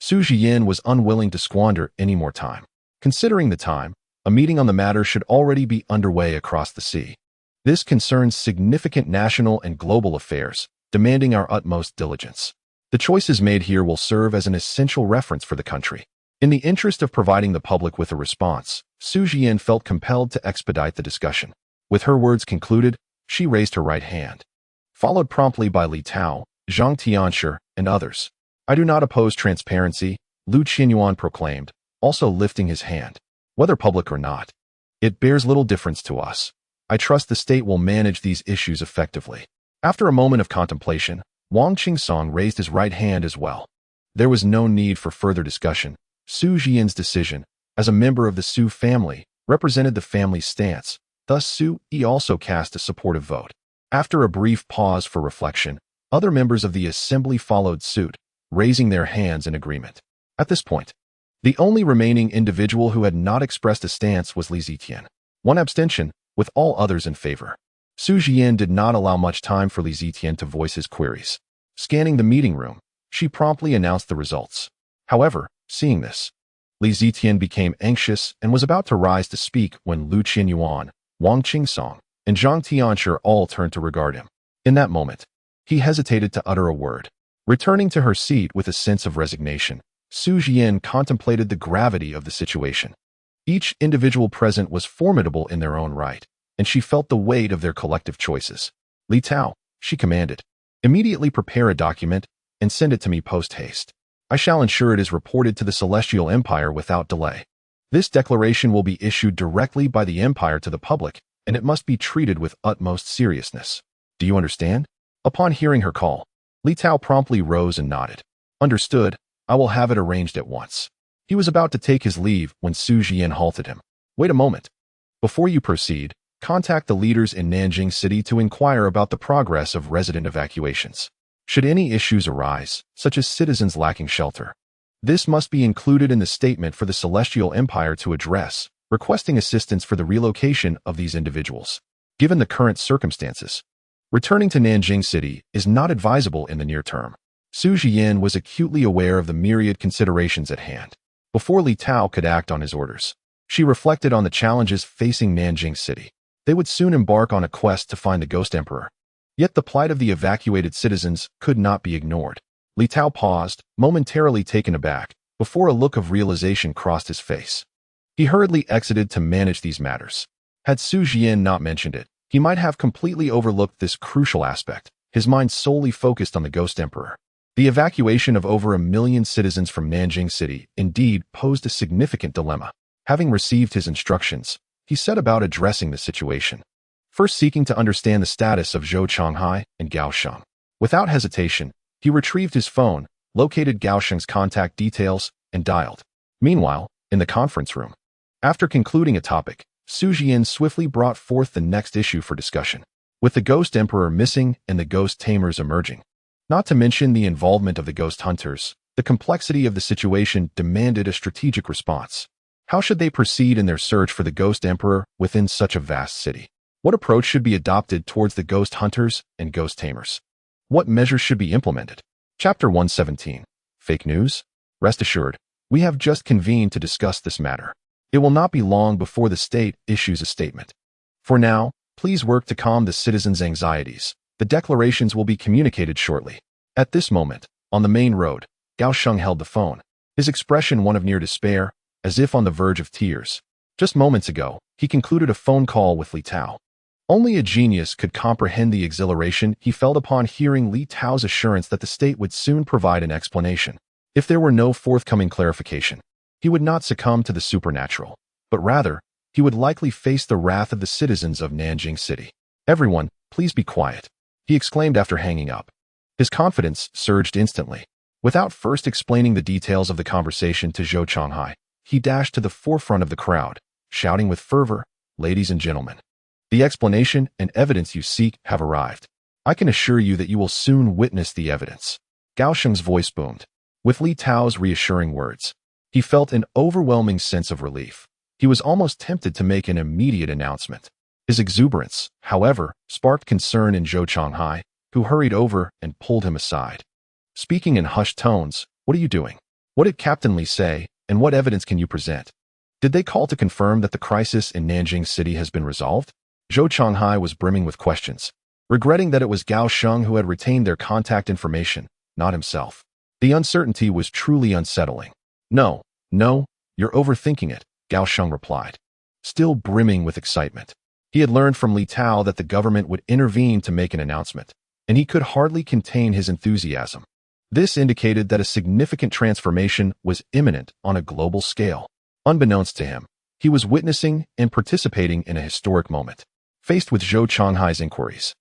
Su Jian was unwilling to squander any more time. Considering the time, a meeting on the matter should already be underway across the sea. This concerns significant national and global affairs, demanding our utmost diligence. The choices made here will serve as an essential reference for the country. In the interest of providing the public with a response, Su Jian felt compelled to expedite the discussion. With her words concluded, she raised her right hand, followed promptly by Li Tao, Zhang Tianshi, and others. I do not oppose transparency, Lu Qinyuan proclaimed, also lifting his hand. Whether public or not, it bears little difference to us. I trust the state will manage these issues effectively. After a moment of contemplation, Wang Qingsong raised his right hand as well. There was no need for further discussion. Su Jian's decision, as a member of the Su family, represented the family's stance. Thus Su Yi also cast a supportive vote. After a brief pause for reflection, other members of the assembly followed suit, raising their hands in agreement. At this point, the only remaining individual who had not expressed a stance was Li Zitian. One abstention, with all others in favor. Su Jian did not allow much time for Li Zitian to voice his queries. Scanning the meeting room, she promptly announced the results. However, seeing this, Li Zitian became anxious and was about to rise to speak when Lu Qinyuan, Wang Qingsong, and Zhang Tianshi all turned to regard him. In that moment, he hesitated to utter a word. Returning to her seat with a sense of resignation, Su Jian contemplated the gravity of the situation. Each individual present was formidable in their own right, and she felt the weight of their collective choices. Li Tao, she commanded, immediately prepare a document and send it to me post-haste. I shall ensure it is reported to the Celestial Empire without delay. This declaration will be issued directly by the Empire to the public, and it must be treated with utmost seriousness. Do you understand? Upon hearing her call, Li Tao promptly rose and nodded. Understood, I will have it arranged at once. He was about to take his leave when Su Jian halted him. Wait a moment. Before you proceed, contact the leaders in Nanjing City to inquire about the progress of resident evacuations. Should any issues arise, such as citizens lacking shelter, this must be included in the statement for the Celestial Empire to address, requesting assistance for the relocation of these individuals. Given the current circumstances, returning to Nanjing City is not advisable in the near term. Su Jian was acutely aware of the myriad considerations at hand. Before Li Tao could act on his orders, she reflected on the challenges facing Nanjing City. They would soon embark on a quest to find the Ghost Emperor. Yet the plight of the evacuated citizens could not be ignored. Li Tao paused, momentarily taken aback, before a look of realization crossed his face. He hurriedly exited to manage these matters. Had Su Jian not mentioned it, he might have completely overlooked this crucial aspect, his mind solely focused on the Ghost Emperor. The evacuation of over 1 million citizens from Nanjing City indeed posed a significant dilemma. Having received his instructions, he set about addressing the situation, first seeking to understand the status of Zhou Chonghai and Gao Sheng. Without hesitation, he retrieved his phone, located Gao Sheng's contact details, and dialed. Meanwhile, in the conference room, after concluding a topic, Su Jian swiftly brought forth the next issue for discussion. With the Ghost Emperor missing and the Ghost Tamers emerging, not to mention the involvement of the Ghost Hunters, the complexity of the situation demanded a strategic response. How should they proceed in their search for the Ghost Emperor within such a vast city? What approach should be adopted towards the Ghost Hunters and Ghost Tamers? What measures should be implemented? Chapter 117. Fake News? Rest assured, we have just convened to discuss this matter. It will not be long before the state issues a statement. For now, please work to calm the citizens' anxieties. The declarations will be communicated shortly. At this moment, on the main road, Gao Sheng held the phone, his expression one of near despair, as if on the verge of tears. Just moments ago, he concluded a phone call with Li Tao. Only a genius could comprehend the exhilaration he felt upon hearing Li Tao's assurance that the state would soon provide an explanation. If there were no forthcoming clarification, he would not succumb to the supernatural, but rather, he would likely face the wrath of the citizens of Nanjing City. Everyone, please be quiet, he exclaimed after hanging up. His confidence surged instantly. Without first explaining the details of the conversation to Zhou Chonghai, he dashed to the forefront of the crowd, shouting with fervor, "Ladies and gentlemen, the explanation and evidence you seek have arrived. I can assure you that you will soon witness the evidence." Gao Sheng's voice boomed. With Li Tao's reassuring words, he felt an overwhelming sense of relief. He was almost tempted to make an immediate announcement. His exuberance, however, sparked concern in Zhou Changhai, who hurried over and pulled him aside. Speaking in hushed tones, "What are you doing? What did Captain Li say, and what evidence can you present? Did they call to confirm that the crisis in Nanjing City has been resolved?" Zhou Changhai was brimming with questions, regretting that it was Gao Sheng who had retained their contact information, not himself. The uncertainty was truly unsettling. No, you're overthinking it," Gao Sheng replied, still brimming with excitement. He had learned from Li Tao that the government would intervene to make an announcement, and he could hardly contain his enthusiasm. This indicated that a significant transformation was imminent on a global scale. Unbeknownst to him, he was witnessing and participating in a historic moment. Faced with Zhou Changhai's inquiries,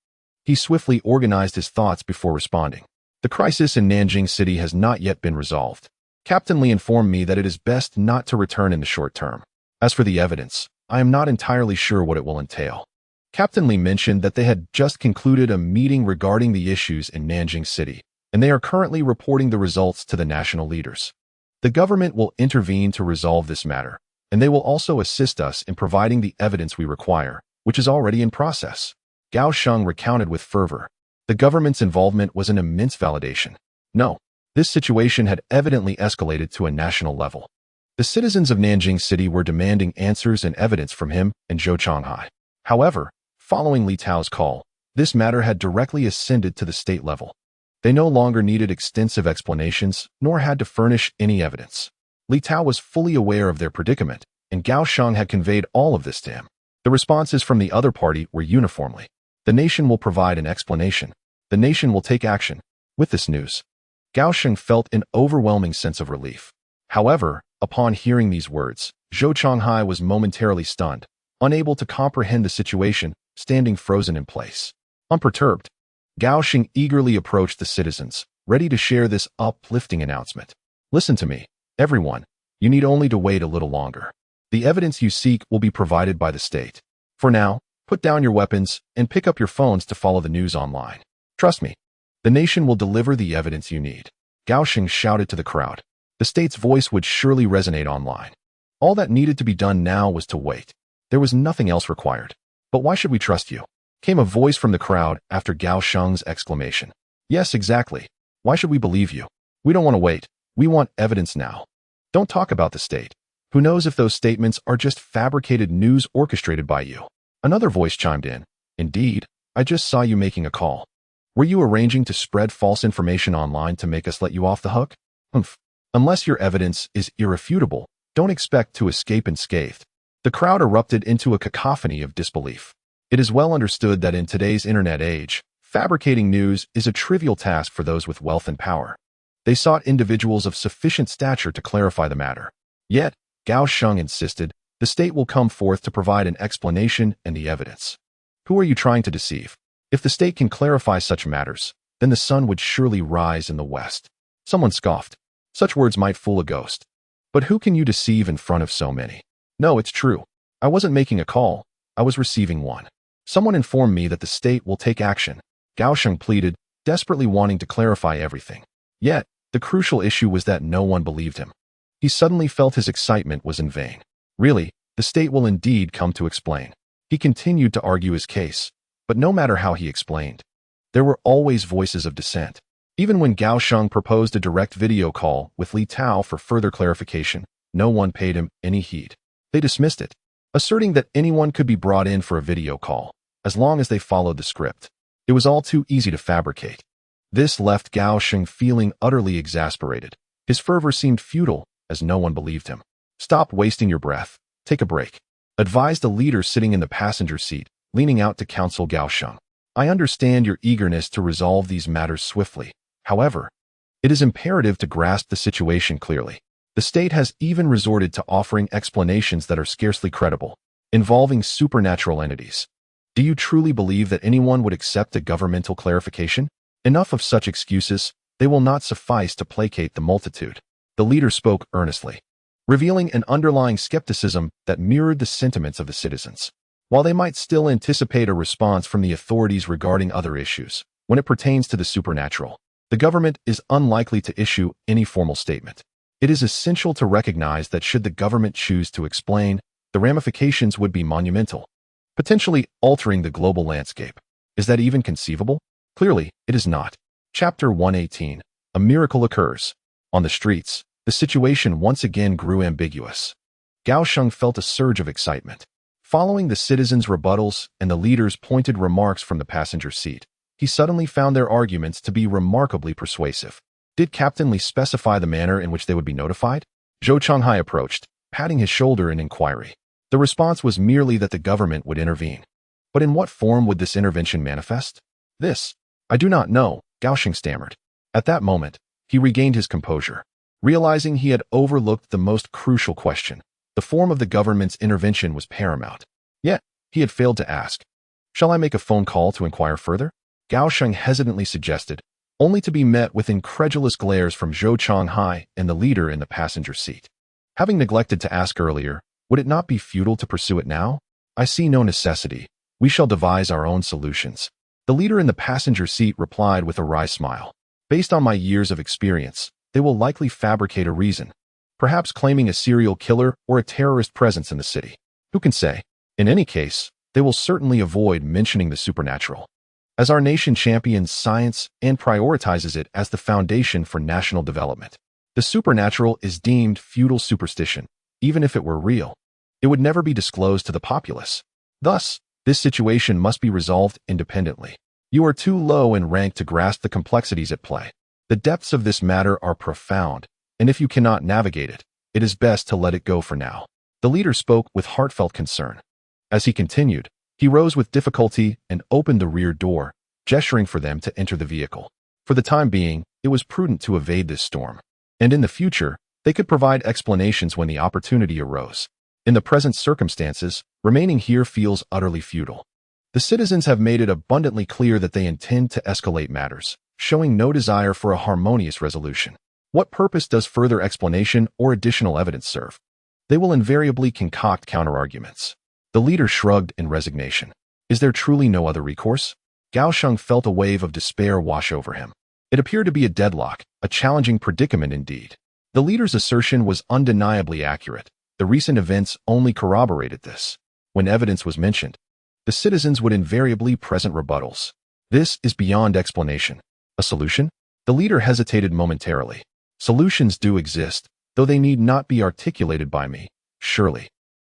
he swiftly organized his thoughts before responding. "The crisis in Nanjing City has not yet been resolved. Captain Li informed me that it is best not to return in the short term. As for the evidence, I am not entirely sure what it will entail." Captain Li mentioned that they had just concluded a meeting regarding the issues in Nanjing City, and they are currently reporting the results to the national leaders. The government will intervene to resolve this matter, and they will also assist us in providing the evidence we require, which is already in process. Gao Sheng recounted with fervor. The government's involvement was an immense validation. No, this situation had evidently escalated to a national level. The citizens of Nanjing City were demanding answers and evidence from him and Zhou Changhai. However, following Li Tao's call, this matter had directly ascended to the state level. They no longer needed extensive explanations, nor had to furnish any evidence. Li Tao was fully aware of their predicament, and Gao Sheng had conveyed all of this to him. The responses from the other party were uniformly, "The nation will provide an explanation. The nation will take action." With this news, Gao Sheng felt an overwhelming sense of relief. However, upon hearing these words, Zhou Changhai was momentarily stunned, unable to comprehend the situation, standing frozen in place. Unperturbed, Gao Sheng eagerly approached the citizens, ready to share this uplifting announcement. "Listen to me, everyone. You need only to wait a little longer. The evidence you seek will be provided by the state. For now, put down your weapons and pick up your phones to follow the news online. Trust me, the nation will deliver the evidence you need." Gao Sheng shouted to the crowd. The state's voice would surely resonate online. All that needed to be done now was to wait. There was nothing else required. "But why should we trust you?" came a voice from the crowd after Gao Sheng's exclamation. "Yes, exactly. Why should we believe you? We don't want to wait. We want evidence now. Don't talk about the state. Who knows if those statements are just fabricated news orchestrated by you?" Another voice chimed in. "Indeed, I just saw you making a call. Were you arranging to spread false information online to make us let you off the hook? Humph. Unless your evidence is irrefutable, don't expect to escape unscathed." The crowd erupted into a cacophony of disbelief. It is well understood that in today's internet age, fabricating news is a trivial task for those with wealth and power. They sought individuals of sufficient stature to clarify the matter. Yet, Gao Sheng insisted, "The state will come forth to provide an explanation and the evidence." Who are you trying to deceive? If the state can clarify such matters, then the sun would surely rise in the west. Someone scoffed. Such words might fool a ghost. But who can you deceive in front of so many? "No, it's true. I wasn't making a call. I was receiving one. Someone informed me that the state will take action," Gao Sheng pleaded, desperately wanting to clarify everything. Yet, the crucial issue was that no one believed him. He suddenly felt his excitement was in vain. Really, the state will indeed come to explain. He continued to argue his case, but no matter how he explained, there were always voices of dissent. Even when Gao Sheng proposed a direct video call with Li Tao for further clarification, no one paid him any heed. They dismissed it, asserting that anyone could be brought in for a video call, as long as they followed the script. It was all too easy to fabricate. This left Gao Sheng feeling utterly exasperated. His fervor seemed futile, as no one believed him. "Stop wasting your breath. Take a break," advised a leader sitting in the passenger seat, leaning out to counsel Gao Sheng. "I understand your eagerness to resolve these matters swiftly. However, it is imperative to grasp the situation clearly. The state has even resorted to offering explanations that are scarcely credible, involving supernatural entities. Do you truly believe that anyone would accept a governmental clarification? Enough of such excuses. They will not suffice to placate the multitude." The leader spoke earnestly. revealing an underlying skepticism that mirrored the sentiments of the citizens. While they might still anticipate a response from the authorities regarding other issues, when it pertains to the supernatural, the government is unlikely to issue any formal statement. It is essential to recognize that should the government choose to explain, the ramifications would be monumental, potentially altering the global landscape. Is that even conceivable? Clearly, it is not. Chapter 118. A miracle occurs. On the streets, the situation once again grew ambiguous. Gao Sheng felt a surge of excitement. Following the citizens' rebuttals and the leaders' pointed remarks from the passenger seat, he suddenly found their arguments to be remarkably persuasive. Did Captain Li specify the manner in which they would be notified? Zhou Changhai approached, patting his shoulder in inquiry. The response was merely that the government would intervene. But in what form would this intervention manifest? I do not know, Gao Sheng stammered. At that moment, he regained his composure, realizing he had overlooked the most crucial question. The form of the government's intervention was paramount. Yet, he had failed to ask. Shall I make a phone call to inquire further? Gao Sheng hesitantly suggested, only to be met with incredulous glares from Zhou Changhai and the leader in the passenger seat. Having neglected to ask earlier, would it not be futile to pursue it now? I see no necessity. We shall devise our own solutions. The leader in the passenger seat replied with a wry smile. Based on my years of experience, they will likely fabricate a reason, perhaps claiming a serial killer or a terrorist presence in the city. Who can say? In any case, they will certainly avoid mentioning the supernatural, as our nation champions science and prioritizes it as the foundation for national development. The supernatural is deemed feudal superstition. Even if it were real, it would never be disclosed to the populace. Thus, this situation must be resolved independently. You are too low in rank to grasp the complexities at play. The depths of this matter are profound, and if you cannot navigate it, it is best to let it go for now. The leader spoke with heartfelt concern. As he continued, he rose with difficulty and opened the rear door, gesturing for them to enter the vehicle. For the time being, it was prudent to evade this storm, and in the future, they could provide explanations when the opportunity arose. In the present circumstances, remaining here feels utterly futile. The citizens have made it abundantly clear that they intend to escalate matters, showing no desire for a harmonious resolution. What purpose does further explanation or additional evidence serve? They will invariably concoct counterarguments. The leader shrugged in resignation. Is there truly no other recourse? Gao Sheng felt a wave of despair wash over him. It appeared to be a deadlock, a challenging predicament indeed. The leader's assertion was undeniably accurate. The recent events only corroborated this. When evidence was mentioned, the citizens would invariably present rebuttals. This is beyond explanation. A solution? The leader hesitated momentarily. Solutions do exist, though they need not be articulated by me, surely.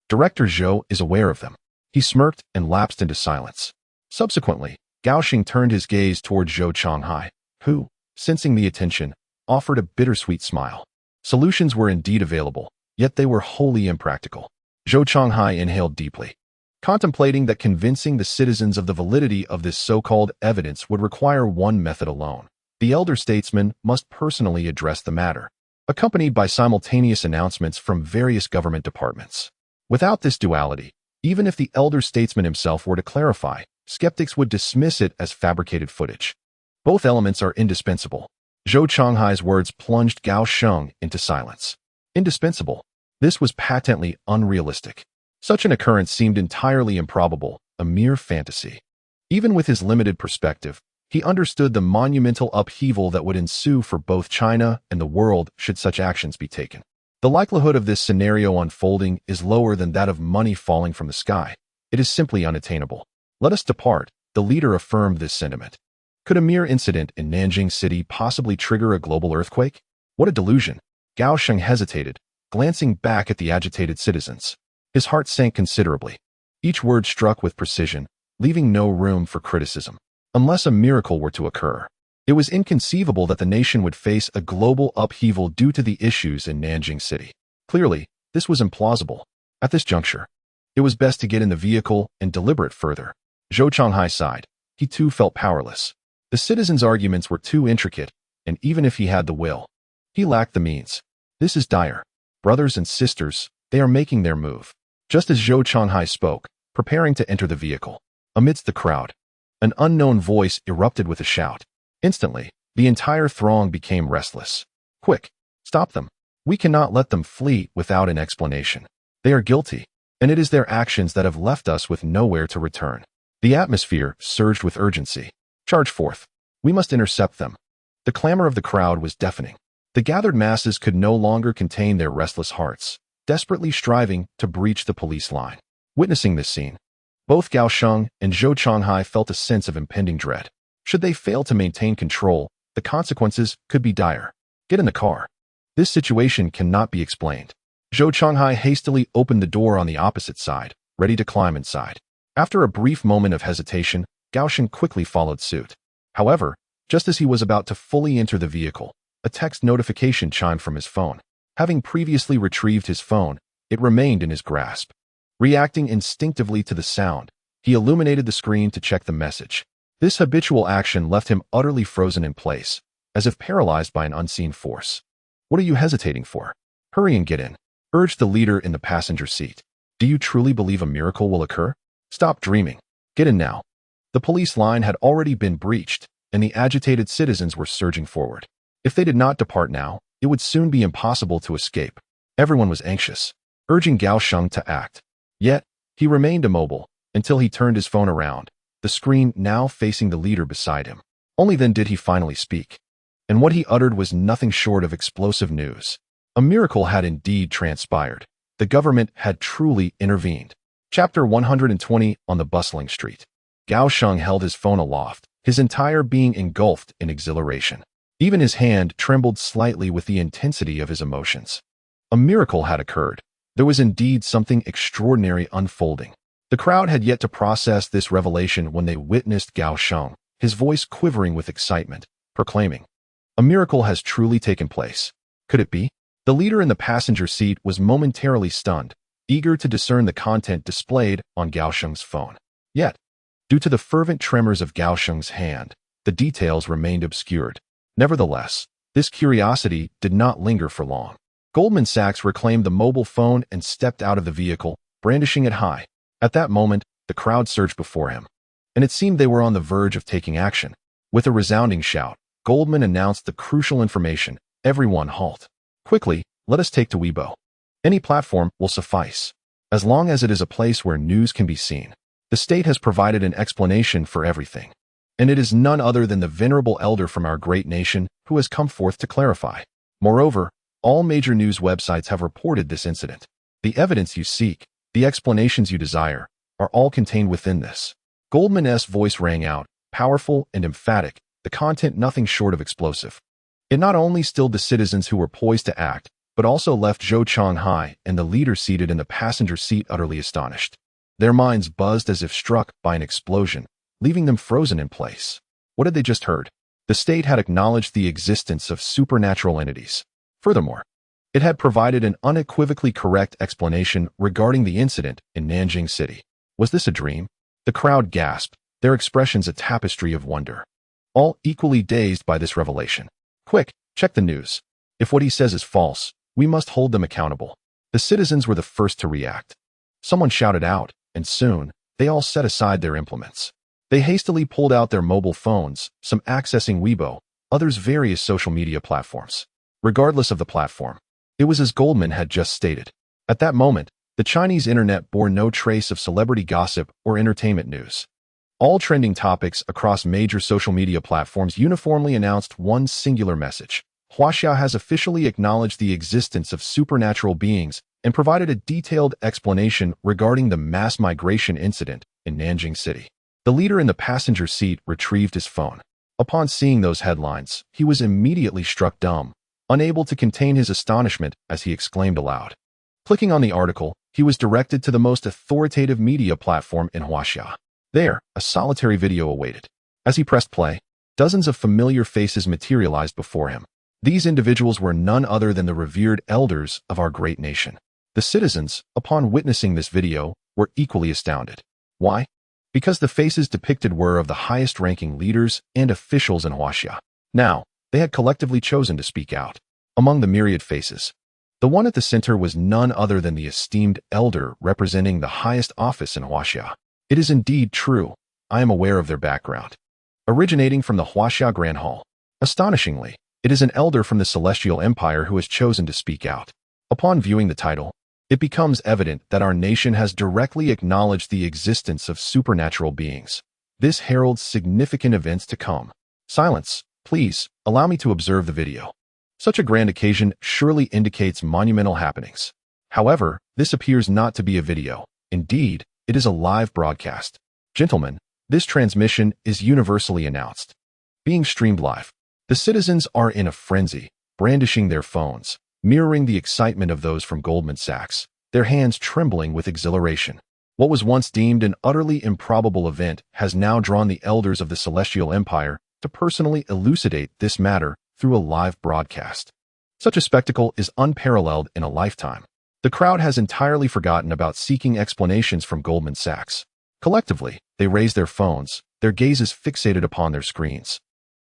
Director Zhou is aware of them. He smirked and lapsed into silence. Subsequently, Gao Sheng turned his gaze toward Zhou Changhai, who, sensing the attention, offered a bittersweet smile. Solutions were indeed available, yet they were wholly impractical. Zhou Changhai inhaled deeply, contemplating that convincing the citizens of the validity of this so-called evidence would require one method alone. The elder statesman must personally address the matter, accompanied by simultaneous announcements from various government departments. Without this duality, even if the elder statesman himself were to clarify, skeptics would dismiss it as fabricated footage. Both elements are indispensable. Zhou Changhai's words plunged Gao Sheng into silence. Indispensable. This was patently unrealistic. Such an occurrence seemed entirely improbable, a mere fantasy. Even with his limited perspective, he understood the monumental upheaval that would ensue for both China and the world should such actions be taken. The likelihood of this scenario unfolding is lower than that of money falling from the sky. It is simply unattainable. Let us depart, the leader affirmed this sentiment. Could a mere incident in Nanjing City possibly trigger a global earthquake? What a delusion! Gao Sheng hesitated, glancing back at the agitated citizens. His heart sank considerably. Each word struck with precision, leaving no room for criticism. Unless a miracle were to occur, it was inconceivable that the nation would face a global upheaval due to the issues in Nanjing City. Clearly, this was implausible. At this juncture, it was best to get in the vehicle and deliberate further. Zhou Changhai sighed. He too felt powerless. The citizens' arguments were too intricate, and even if he had the will, he lacked the means. This is dire. Brothers and sisters, they are making their move. Just as Zhou Changhai spoke, preparing to enter the vehicle, amidst the crowd, an unknown voice erupted with a shout. Instantly, the entire throng became restless. Quick! Stop them! We cannot let them flee without an explanation. They are guilty, and it is their actions that have left us with nowhere to return. The atmosphere surged with urgency. Charge forth. We must intercept them. The clamor of the crowd was deafening. The gathered masses could no longer contain their restless hearts, desperately striving to breach the police line. Witnessing this scene, both Gao Sheng and Zhou Chonghai felt a sense of impending dread. Should they fail to maintain control, the consequences could be dire. Get in the car. This situation cannot be explained. Zhou Chonghai hastily opened the door on the opposite side, ready to climb inside. After a brief moment of hesitation, Gao Sheng quickly followed suit. However, just as he was about to fully enter the vehicle, a text notification chimed from his phone. Having previously retrieved his phone, it remained in his grasp. Reacting instinctively to the sound, he illuminated the screen to check the message. This habitual action left him utterly frozen in place, as if paralyzed by an unseen force. What are you hesitating for? Hurry and get in, urged the leader in the passenger seat. Do you truly believe a miracle will occur? Stop dreaming. Get in now. The police line had already been breached, and the agitated citizens were surging forward. If they did not depart now, it would soon be impossible to escape. Everyone was anxious, urging Gao Sheng to act. Yet, he remained immobile until he turned his phone around, the screen now facing the leader beside him. Only then did he finally speak. And what he uttered was nothing short of explosive news. A miracle had indeed transpired. The government had truly intervened. Chapter 120 on the bustling street. Gao Sheng held his phone aloft, his entire being engulfed in exhilaration. Even his hand trembled slightly with the intensity of his emotions. A miracle had occurred. There was indeed something extraordinary unfolding. The crowd had yet to process this revelation when they witnessed Gao Sheng, his voice quivering with excitement, proclaiming, "A miracle has truly taken place. Could it be?" The leader in the passenger seat was momentarily stunned, eager to discern the content displayed on Gao Sheng's phone. Yet, due to the fervent tremors of Gao Sheng's hand, the details remained obscured. Nevertheless, this curiosity did not linger for long. Goldman Sachs reclaimed the mobile phone and stepped out of the vehicle, brandishing it high. At that moment, the crowd surged before him, and it seemed they were on the verge of taking action. With a resounding shout, Goldman announced the crucial information. Everyone halt. Quickly, let us take to Weibo. Any platform will suffice, as long as it is a place where news can be seen. The state has provided an explanation for everything, and it is none other than the venerable elder from our great nation who has come forth to clarify. Moreover, all major news websites have reported this incident. The evidence you seek, the explanations you desire, are all contained within this. Goldman's voice rang out, powerful and emphatic, the content nothing short of explosive. It not only stilled the citizens who were poised to act, but also left Zhou Chonghai and the leader seated in the passenger seat utterly astonished. Their minds buzzed as if struck by an explosion, leaving them frozen in place. What had they just heard? The state had acknowledged the existence of supernatural entities. Furthermore, it had provided an unequivocally correct explanation regarding the incident in Nanjing City. Was this a dream? The crowd gasped, their expressions a tapestry of wonder. All equally dazed by this revelation. Quick, check the news. If what he says is false, we must hold them accountable. The citizens were the first to react. Someone shouted out, and soon, they all set aside their implements. They hastily pulled out their mobile phones, some accessing Weibo, others various social media platforms. Regardless of the platform, it was as Goldman had just stated. At that moment, the Chinese internet bore no trace of celebrity gossip or entertainment news. All trending topics across major social media platforms uniformly announced one singular message. Huaxia has officially acknowledged the existence of supernatural beings and provided a detailed explanation regarding the mass migration incident in Nanjing City. The leader in the passenger seat retrieved his phone. Upon seeing those headlines, he was immediately struck dumb, unable to contain his astonishment as he exclaimed aloud. Clicking on the article, he was directed to the most authoritative media platform in Huaxia. There, a solitary video awaited. As he pressed play, dozens of familiar faces materialized before him. These individuals were none other than the revered elders of our great nation. The citizens, upon witnessing this video, were equally astounded. Why? Because the faces depicted were of the highest-ranking leaders and officials in Huaxia. Now, they had collectively chosen to speak out. Among the myriad faces, the one at the center was none other than the esteemed elder representing the highest office in Huaxia. It is indeed true, I am aware of their background. Originating from the Huaxia Grand Hall. Astonishingly, It is an elder from the Celestial Empire who has chosen to speak out. Upon viewing the title, it becomes evident that our nation has directly acknowledged the existence of supernatural beings. This heralds significant events to come. Silence, please, allow me to observe the video. Such a grand occasion surely indicates monumental happenings. However, this appears not to be a video. Indeed, it is a live broadcast. Gentlemen, this transmission is universally announced. Being streamed live. The citizens are in a frenzy, brandishing their phones, mirroring the excitement of those from Goldman Sachs, their hands trembling with exhilaration. What was once deemed an utterly improbable event has now drawn the elders of the Celestial Empire to personally elucidate this matter through a live broadcast. Such a spectacle is unparalleled in a lifetime. The crowd has entirely forgotten about seeking explanations from Goldman Sachs. Collectively, they raise their phones, their gazes fixated upon their screens,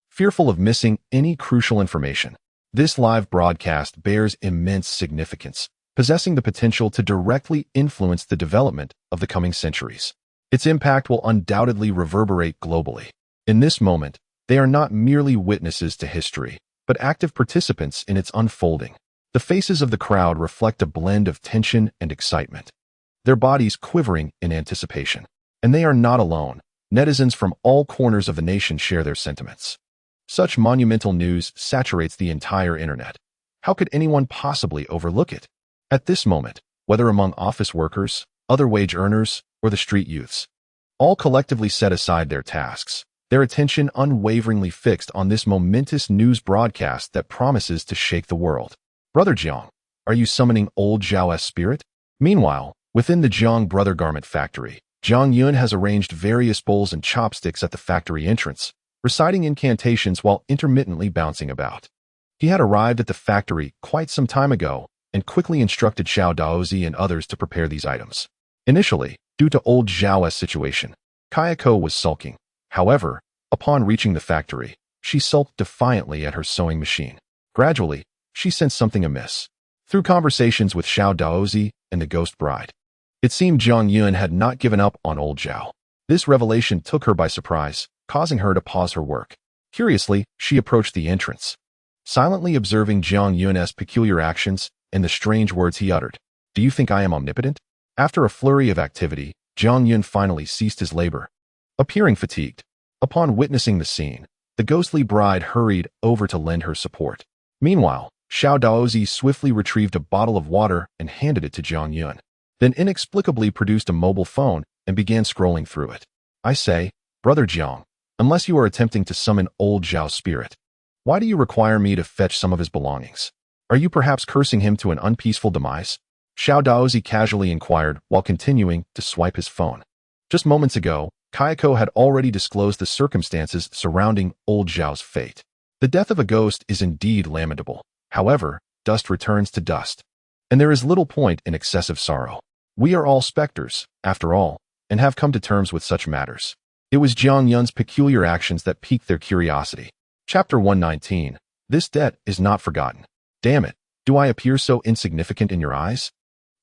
fearful of missing any crucial information. This live broadcast bears immense significance, possessing the potential to directly influence the development of the coming centuries. Its impact will undoubtedly reverberate globally. In this moment, they are not merely witnesses to history, but active participants in its unfolding. The faces of the crowd reflect a blend of tension and excitement, their bodies quivering in anticipation. And they are not alone. Netizens from all corners of the nation share their sentiments. Such monumental news saturates the entire internet. How could anyone possibly overlook it? At this moment, whether among office workers, other wage earners, or the street youths, all collectively set aside their tasks, their attention unwaveringly fixed on this momentous news broadcast that promises to shake the world. Brother Jiang, are you summoning old Zhao's spirit? Meanwhile, within the Jiang Brother Garment Factory, Zhang Yun has arranged various bowls and chopsticks at the factory entrance, reciting incantations while intermittently bouncing about. He had arrived at the factory quite some time ago and quickly instructed Xiao Daozi and others to prepare these items. Initially, due to old Zhao's situation, Kayako was sulking. However, upon reaching the factory, she sulked defiantly at her sewing machine. Gradually, she sensed something amiss. Through conversations with Xiao Daozi and the ghost bride, it seemed Zhang Yun had not given up on old Zhao. This revelation took her by surprise, causing her to pause her work. Curiously, she approached the entrance, silently observing Zhang Yun's peculiar actions and the strange words he uttered. Do you think I am omnipotent? After a flurry of activity, Zhang Yun finally ceased his labor, appearing fatigued. Upon witnessing the scene, the ghostly bride hurried over to lend her support. Meanwhile, Xiao Daozi swiftly retrieved a bottle of water and handed it to Zhang Yun, then inexplicably produced a mobile phone and began scrolling through it. I say, Brother Jiang, unless you are attempting to summon old Zhao's spirit, why do you require me to fetch some of his belongings? Are you perhaps cursing him to an unpeaceful demise? Xiao Daozi casually inquired while continuing to swipe his phone. Just moments ago, Kayako had already disclosed the circumstances surrounding old Zhao's fate. The death of a ghost is indeed lamentable. However, dust returns to dust, and there is little point in excessive sorrow. We are all specters, after all, and have come to terms with such matters. It was Zhang Yun's peculiar actions that piqued their curiosity. Chapter 119. This debt is not forgotten. Damn it, do I appear so insignificant in your eyes?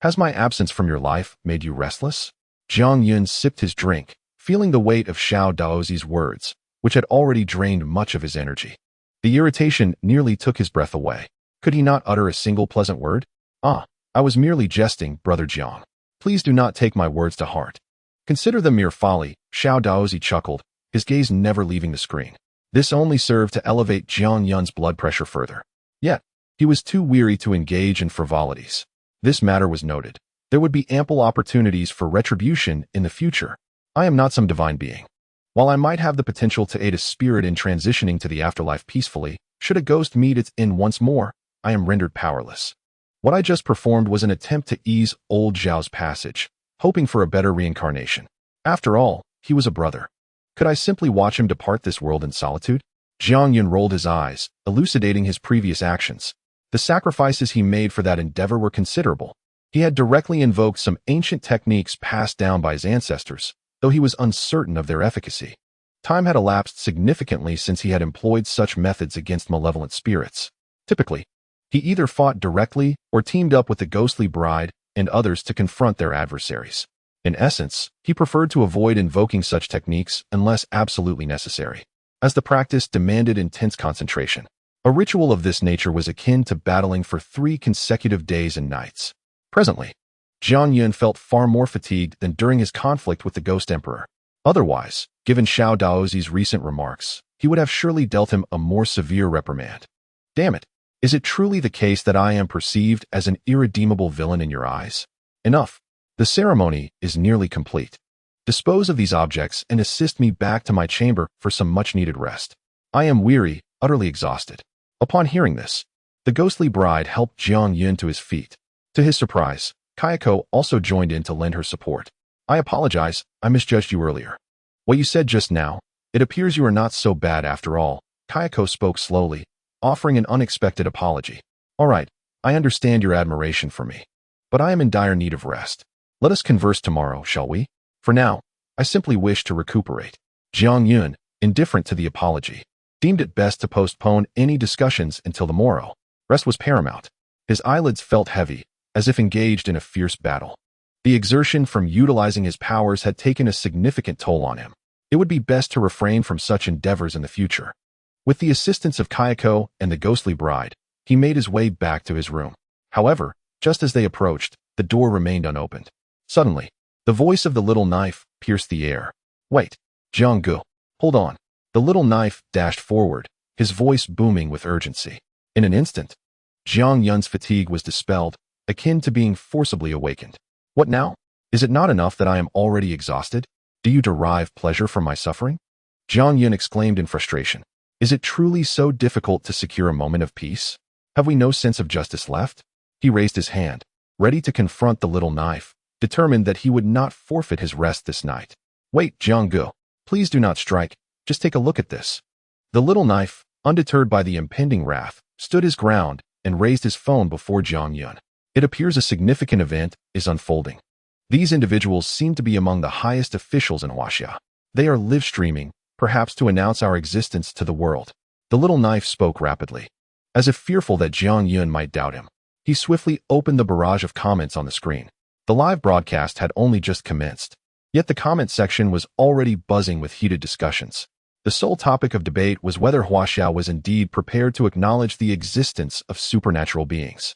Has my absence from your life made you restless? Zhang Yun sipped his drink, feeling the weight of Xiao Daozi's words, which had already drained much of his energy. The irritation nearly took his breath away. Could he not utter a single pleasant word? I was merely jesting, Brother Jiang. Please do not take my words to heart. Consider them mere folly, Xiao Daozi chuckled, his gaze never leaving the screen. This only served to elevate Zhang Yun's blood pressure further. Yet, he was too weary to engage in frivolities. This matter was noted. There would be ample opportunities for retribution in the future. I am not some divine being. While I might have the potential to aid a spirit in transitioning to the afterlife peacefully, should a ghost meet its end once more, I am rendered powerless. What I just performed was an attempt to ease old Zhao's passage, hoping for a better reincarnation. After all, he was a brother. Could I simply watch him depart this world in solitude? Zhang Yun rolled his eyes, elucidating his previous actions. The sacrifices he made for that endeavor were considerable. He had directly invoked some ancient techniques passed down by his ancestors, though he was uncertain of their efficacy. Time had elapsed significantly since he had employed such methods against malevolent spirits. Typically, he either fought directly or teamed up with the ghostly bride and others to confront their adversaries. In essence, he preferred to avoid invoking such techniques unless absolutely necessary, as the practice demanded intense concentration. A ritual of this nature was akin to battling for 3 consecutive days and nights. Presently, Jiang Yun felt far more fatigued than during his conflict with the Ghost Emperor. Otherwise, given Xiao Daozi's recent remarks, he would have surely dealt him a more severe reprimand. Damn it, is it truly the case that I am perceived as an irredeemable villain in your eyes? Enough. The ceremony is nearly complete. Dispose of these objects and assist me back to my chamber for some much-needed rest. I am weary, utterly exhausted. Upon hearing this, the ghostly bride helped Jiang Yun to his feet. To his surprise, Kayako also joined in to lend her support. I apologize, I misjudged you earlier. What you said just now, it appears you are not so bad after all. Kayako spoke slowly, offering an unexpected apology. All right, I understand your admiration for me, but I am in dire need of rest. Let us converse tomorrow, shall we? For now, I simply wish to recuperate. Jiang Yun, indifferent to the apology, deemed it best to postpone any discussions until the morrow. Rest was paramount. His eyelids felt heavy, as if engaged in a fierce battle. The exertion from utilizing his powers had taken a significant toll on him. It would be best to refrain from such endeavors in the future. With the assistance of Kayako and the ghostly bride, he made his way back to his room. However, just as they approached, the door remained unopened. Suddenly, the voice of the little knife pierced the air. Wait, Jiang-gu, hold on. The little knife dashed forward, his voice booming with urgency. In an instant, Jiang Yun's fatigue was dispelled, akin to being forcibly awakened. What now? Is it not enough that I am already exhausted? Do you derive pleasure from my suffering? Jiang Yun exclaimed in frustration. Is it truly so difficult to secure a moment of peace? Have we no sense of justice left? He raised his hand, ready to confront the little knife, determined that he would not forfeit his rest this night. Wait, Jiang-gu, please do not strike. Just take a look at this. The little knife, undeterred by the impending wrath, stood his ground and raised his phone before Jiang Yun. It appears a significant event is unfolding. These individuals seem to be among the highest officials in Huaxia. They are live streaming, perhaps to announce our existence to the world. The little knife spoke rapidly, as if fearful that Jiang Yun might doubt him. He swiftly opened the barrage of comments on the screen. The live broadcast had only just commenced, yet the comment section was already buzzing with heated discussions. The sole topic of debate was whether Huaxia was indeed prepared to acknowledge the existence of supernatural beings.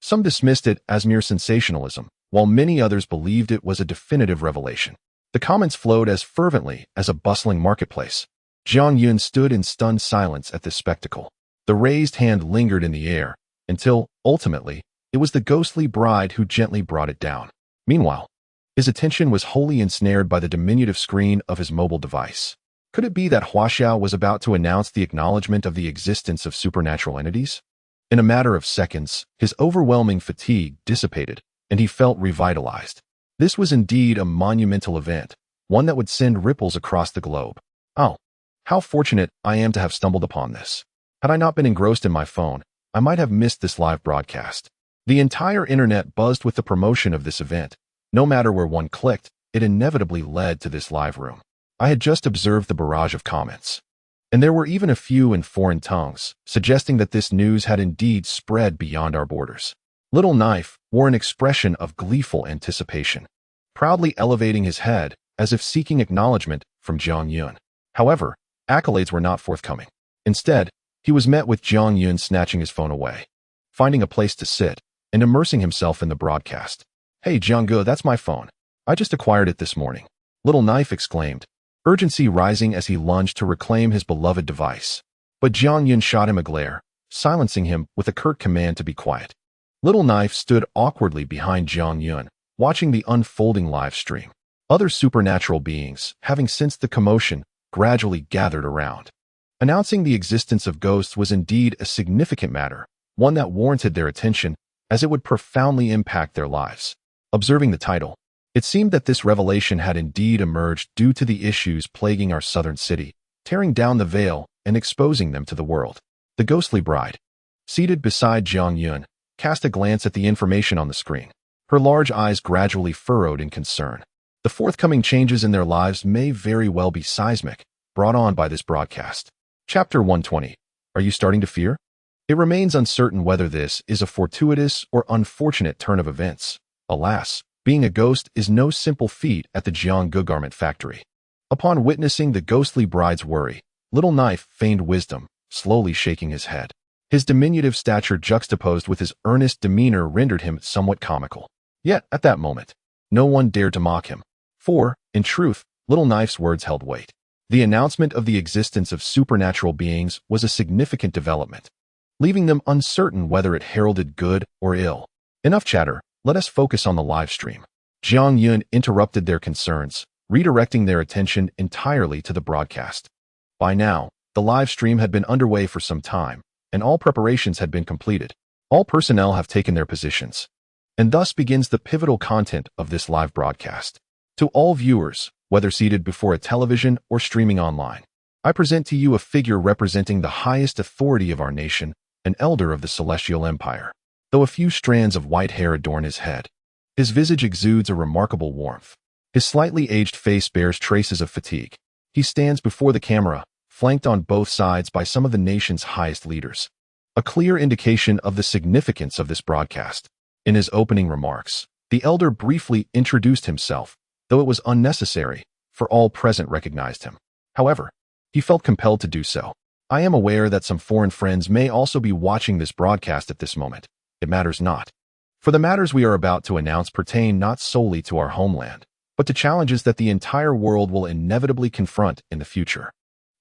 Some dismissed it as mere sensationalism, while many others believed it was a definitive revelation. The comments flowed as fervently as a bustling marketplace. Jiang Yun stood in stunned silence at this spectacle. The raised hand lingered in the air, until, ultimately, it was the ghostly bride who gently brought it down. Meanwhile, his attention was wholly ensnared by the diminutive screen of his mobile device. Could it be that Huaxia was about to announce the acknowledgement of the existence of supernatural entities? In a matter of seconds, his overwhelming fatigue dissipated, and he felt revitalized. This was indeed a monumental event, one that would send ripples across the globe. Oh, how fortunate I am to have stumbled upon this. Had I not been engrossed in my phone, I might have missed this live broadcast. The entire internet buzzed with the promotion of this event. No matter where one clicked, it inevitably led to this live room. I had just observed the barrage of comments, and there were even a few in foreign tongues, suggesting that this news had indeed spread beyond our borders. Little Knife wore an expression of gleeful anticipation, proudly elevating his head as if seeking acknowledgement from Jiang Yun. However, accolades were not forthcoming. Instead, he was met with Jiang Yun snatching his phone away, finding a place to sit, and immersing himself in the broadcast. Hey Jiang-gu, that's my phone. I just acquired it this morning. Little Knife exclaimed, urgency rising as he lunged to reclaim his beloved device. But Jiang Yun shot him a glare, silencing him with a curt command to be quiet. Little Knife stood awkwardly behind Jiang Yun, watching the unfolding live stream. Other supernatural beings, having sensed the commotion, gradually gathered around. Announcing the existence of ghosts was indeed a significant matter, one that warranted their attention, as it would profoundly impact their lives. Observing the title, it seemed that this revelation had indeed emerged due to the issues plaguing our southern city, tearing down the veil and exposing them to the world. The ghostly bride, seated beside Jiang Yun, cast a glance at the information on the screen. Her large eyes gradually furrowed in concern. The forthcoming changes in their lives may very well be seismic, brought on by this broadcast. Chapter 120. Are you starting to fear? It remains uncertain whether this is a fortuitous or unfortunate turn of events. Alas, being a ghost is no simple feat at the Jiang-gu garment factory. Upon witnessing the ghostly bride's worry, Little Knife feigned wisdom, slowly shaking his head. His diminutive stature juxtaposed with his earnest demeanor rendered him somewhat comical. Yet, at that moment, no one dared to mock him. For, in truth, Little Knife's words held weight. The announcement of the existence of supernatural beings was a significant development, leaving them uncertain whether it heralded good or ill. Enough chatter, let us focus on the live stream. Jiang Yun interrupted their concerns, redirecting their attention entirely to the broadcast. By now, the live stream had been underway for some time, and all preparations had been completed. All personnel have taken their positions. And thus begins the pivotal content of this live broadcast. To all viewers, whether seated before a television or streaming online, I present to you a figure representing the highest authority of our nation, an elder of the Celestial Empire. Though a few strands of white hair adorn his head, his visage exudes a remarkable warmth. His slightly aged face bears traces of fatigue. He stands before the camera, flanked on both sides by some of the nation's highest leaders. A clear indication of the significance of this broadcast. In his opening remarks, the elder briefly introduced himself, though it was unnecessary, for all present recognized him. However, he felt compelled to do so. I am aware that some foreign friends may also be watching this broadcast at this moment. It matters not. For the matters we are about to announce pertain not solely to our homeland, but to challenges that the entire world will inevitably confront in the future.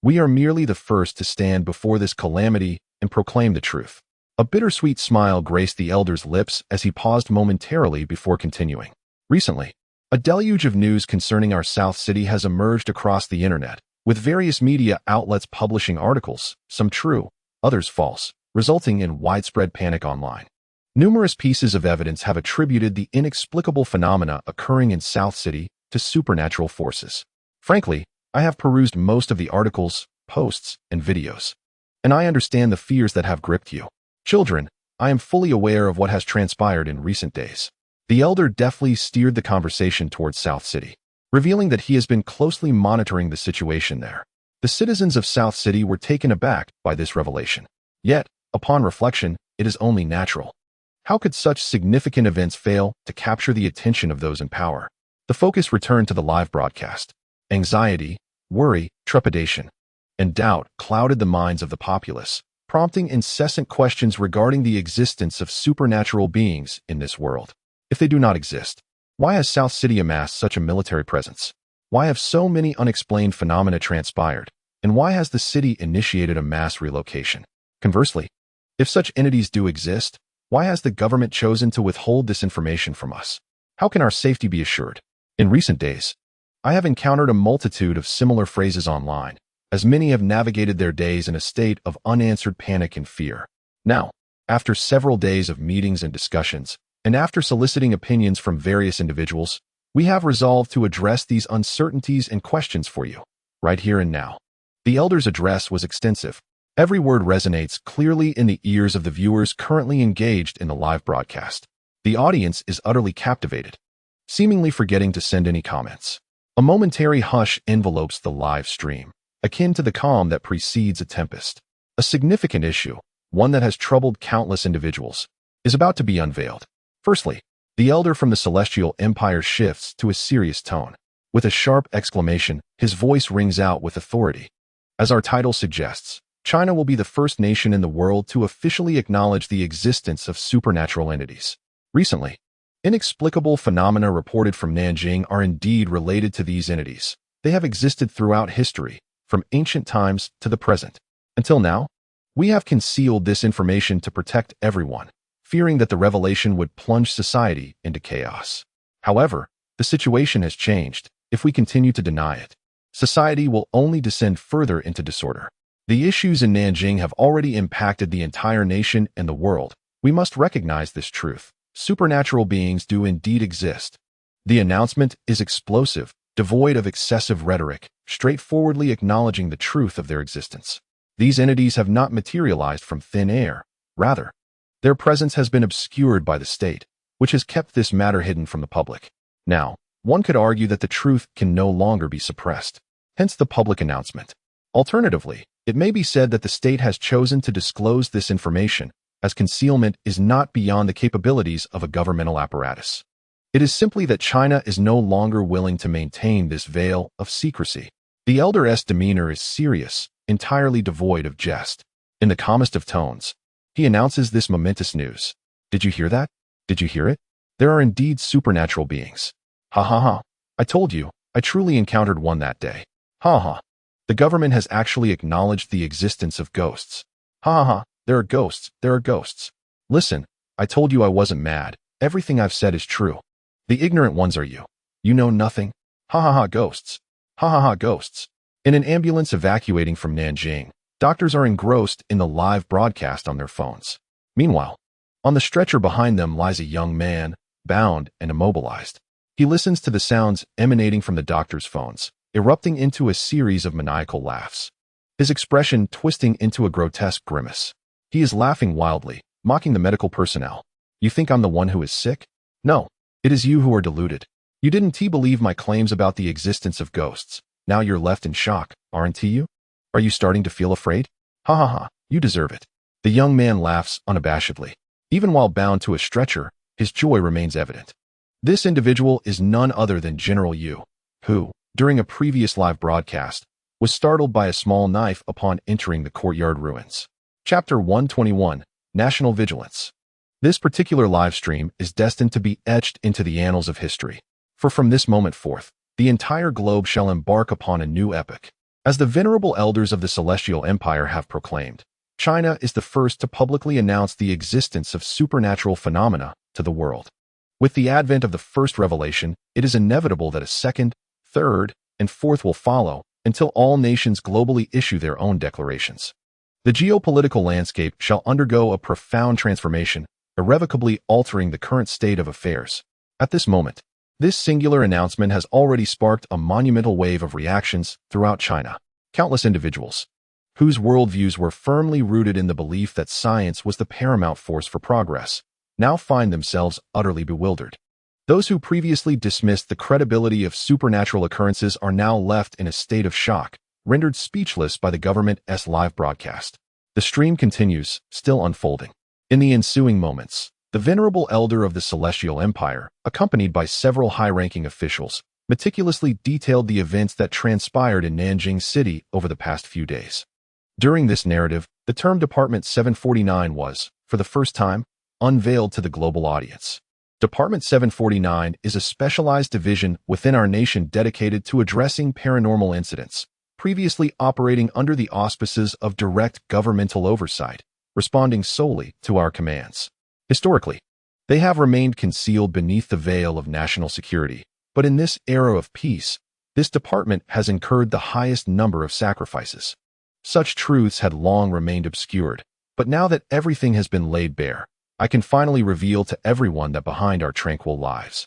We are merely the first to stand before this calamity and proclaim the truth. A bittersweet smile graced the elder's lips as he paused momentarily before continuing. Recently, a deluge of news concerning our South City has emerged across the internet, with various media outlets publishing articles, some true, others false, resulting in widespread panic online. Numerous pieces of evidence have attributed the inexplicable phenomena occurring in South City to supernatural forces. Frankly, I have perused most of the articles, posts, and videos, and I understand the fears that have gripped you. Children, I am fully aware of what has transpired in recent days. The elder deftly steered the conversation towards South City, revealing that he has been closely monitoring the situation there. The citizens of South City were taken aback by this revelation. Yet, upon reflection, it is only natural. How could such significant events fail to capture the attention of those in power? The focus returned to the live broadcast. Anxiety, worry, trepidation, and doubt clouded the minds of the populace, prompting incessant questions regarding the existence of supernatural beings in this world. If they do not exist, why has South City amassed such a military presence? Why have so many unexplained phenomena transpired? And why has the city initiated a mass relocation? Conversely, if such entities do exist, why has the government chosen to withhold this information from us? How can our safety be assured? In recent days, I have encountered a multitude of similar phrases online, as many have navigated their days in a state of unanswered panic and fear. Now, after several days of meetings and discussions, and after soliciting opinions from various individuals, we have resolved to address these uncertainties and questions for you, right here and now. The elder's address was extensive. Every word resonates clearly in the ears of the viewers currently engaged in the live broadcast. The audience is utterly captivated, seemingly forgetting to send any comments. A momentary hush envelopes the live stream, akin to the calm that precedes a tempest. A significant issue, one that has troubled countless individuals, is about to be unveiled. Firstly, the elder from the Celestial Empire shifts to a serious tone. With a sharp exclamation, his voice rings out with authority. As our title suggests, China will be the first nation in the world to officially acknowledge the existence of supernatural entities. Recently, inexplicable phenomena reported from Nanjing are indeed related to these entities. They have existed throughout history, from ancient times to the present. Until now, we have concealed this information to protect everyone, fearing that the revelation would plunge society into chaos. However, the situation has changed. If we continue to deny it, society will only descend further into disorder. The issues in Nanjing have already impacted the entire nation and the world. We must recognize this truth. Supernatural beings do indeed exist. The announcement is explosive, devoid of excessive rhetoric, straightforwardly acknowledging the truth of their existence. These entities have not materialized from thin air. Rather, their presence has been obscured by the state, which has kept this matter hidden from the public. Now, one could argue that the truth can no longer be suppressed, hence the public announcement. Alternatively, it may be said that the state has chosen to disclose this information, as concealment is not beyond the capabilities of a governmental apparatus. It is simply that China is no longer willing to maintain this veil of secrecy. The elder's demeanor is serious, entirely devoid of jest. In the calmest of tones, he announces this momentous news. Did you hear that? Did you hear it? There are indeed supernatural beings. Ha ha ha. I told you, I truly encountered one that day. Ha ha. The government has actually acknowledged the existence of ghosts. Ha ha ha. There are ghosts, there are ghosts. Listen, I told you I wasn't mad. Everything I've said is true. The ignorant ones are you. You know nothing. Ha ha ha, ghosts. Ha ha ha, ghosts. In an ambulance evacuating from Nanjing, doctors are engrossed in the live broadcast on their phones. Meanwhile, on the stretcher behind them lies a young man, bound and immobilized. He listens to the sounds emanating from the doctor's phones, erupting into a series of maniacal laughs. His expression twisting into a grotesque grimace. He is laughing wildly, mocking the medical personnel. You think I'm the one who is sick? No, it is you who are deluded. You didn't believe my claims about the existence of ghosts. Now you're left in shock, aren't you? Are you starting to feel afraid? Ha ha ha, you deserve it. The young man laughs unabashedly. Even while bound to a stretcher, his joy remains evident. This individual is none other than General Yu, who, during a previous live broadcast, was startled by a small knife upon entering the courtyard ruins. Chapter 121, National Vigilance. This particular live stream is destined to be etched into the annals of history, for from this moment forth, the entire globe shall embark upon a new epoch. As the venerable elders of the Celestial Empire have proclaimed, China is the first to publicly announce the existence of supernatural phenomena to the world. With the advent of the first revelation, it is inevitable that a second, third, and fourth will follow until all nations globally issue their own declarations. The geopolitical landscape shall undergo a profound transformation, irrevocably altering the current state of affairs. At this moment, this singular announcement has already sparked a monumental wave of reactions throughout China. Countless individuals, whose worldviews were firmly rooted in the belief that science was the paramount force for progress, now find themselves utterly bewildered. Those who previously dismissed the credibility of supernatural occurrences are now left in a state of shock, rendered speechless by the government's live broadcast. The stream continues, still unfolding. In the ensuing moments, the venerable elder of the Celestial Empire, accompanied by several high-ranking officials, meticulously detailed the events that transpired in Nanjing City over the past few days. During this narrative, the term Department 749 was, for the first time, unveiled to the global audience. Department 749 is a specialized division within our nation dedicated to addressing paranormal incidents, previously operating under the auspices of direct governmental oversight, responding solely to our commands. Historically, they have remained concealed beneath the veil of national security, but in this era of peace, this department has incurred the highest number of sacrifices. Such truths had long remained obscured, but now that everything has been laid bare, I can finally reveal to everyone that behind our tranquil lives,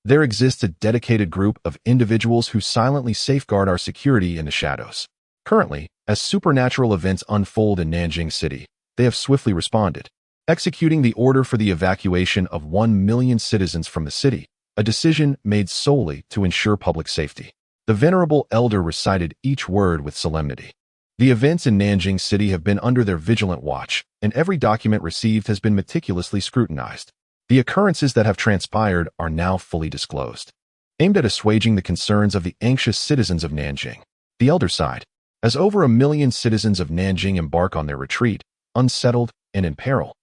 there exists a dedicated group of individuals who silently safeguard our security in the shadows. Currently, as supernatural events unfold in Nanjing City, they have swiftly responded, executing the order for the evacuation of 1 million citizens from the city, a decision made solely to ensure public safety. The venerable elder recited each word with solemnity. The events in Nanjing City have been under their vigilant watch, and every document received has been meticulously scrutinized. The occurrences that have transpired are now fully disclosed, aimed at assuaging the concerns of the anxious citizens of Nanjing. The elder sighed, as over 1 million citizens of Nanjing embark on their retreat, unsettled and in peril.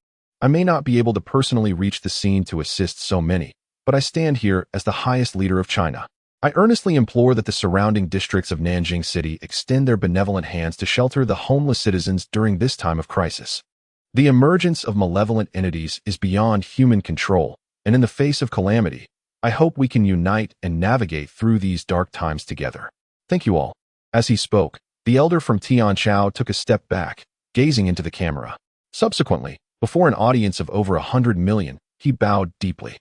I may not be able to personally reach the scene to assist so many, but I stand here as the highest leader of China. I earnestly implore that the surrounding districts of Nanjing City extend their benevolent hands to shelter the homeless citizens during this time of crisis. The emergence of malevolent entities is beyond human control, and in the face of calamity, I hope we can unite and navigate through these dark times together. Thank you all. As he spoke, the elder from Tianchao took a step back, gazing into the camera. Subsequently, before an audience of over 100 million, he bowed deeply.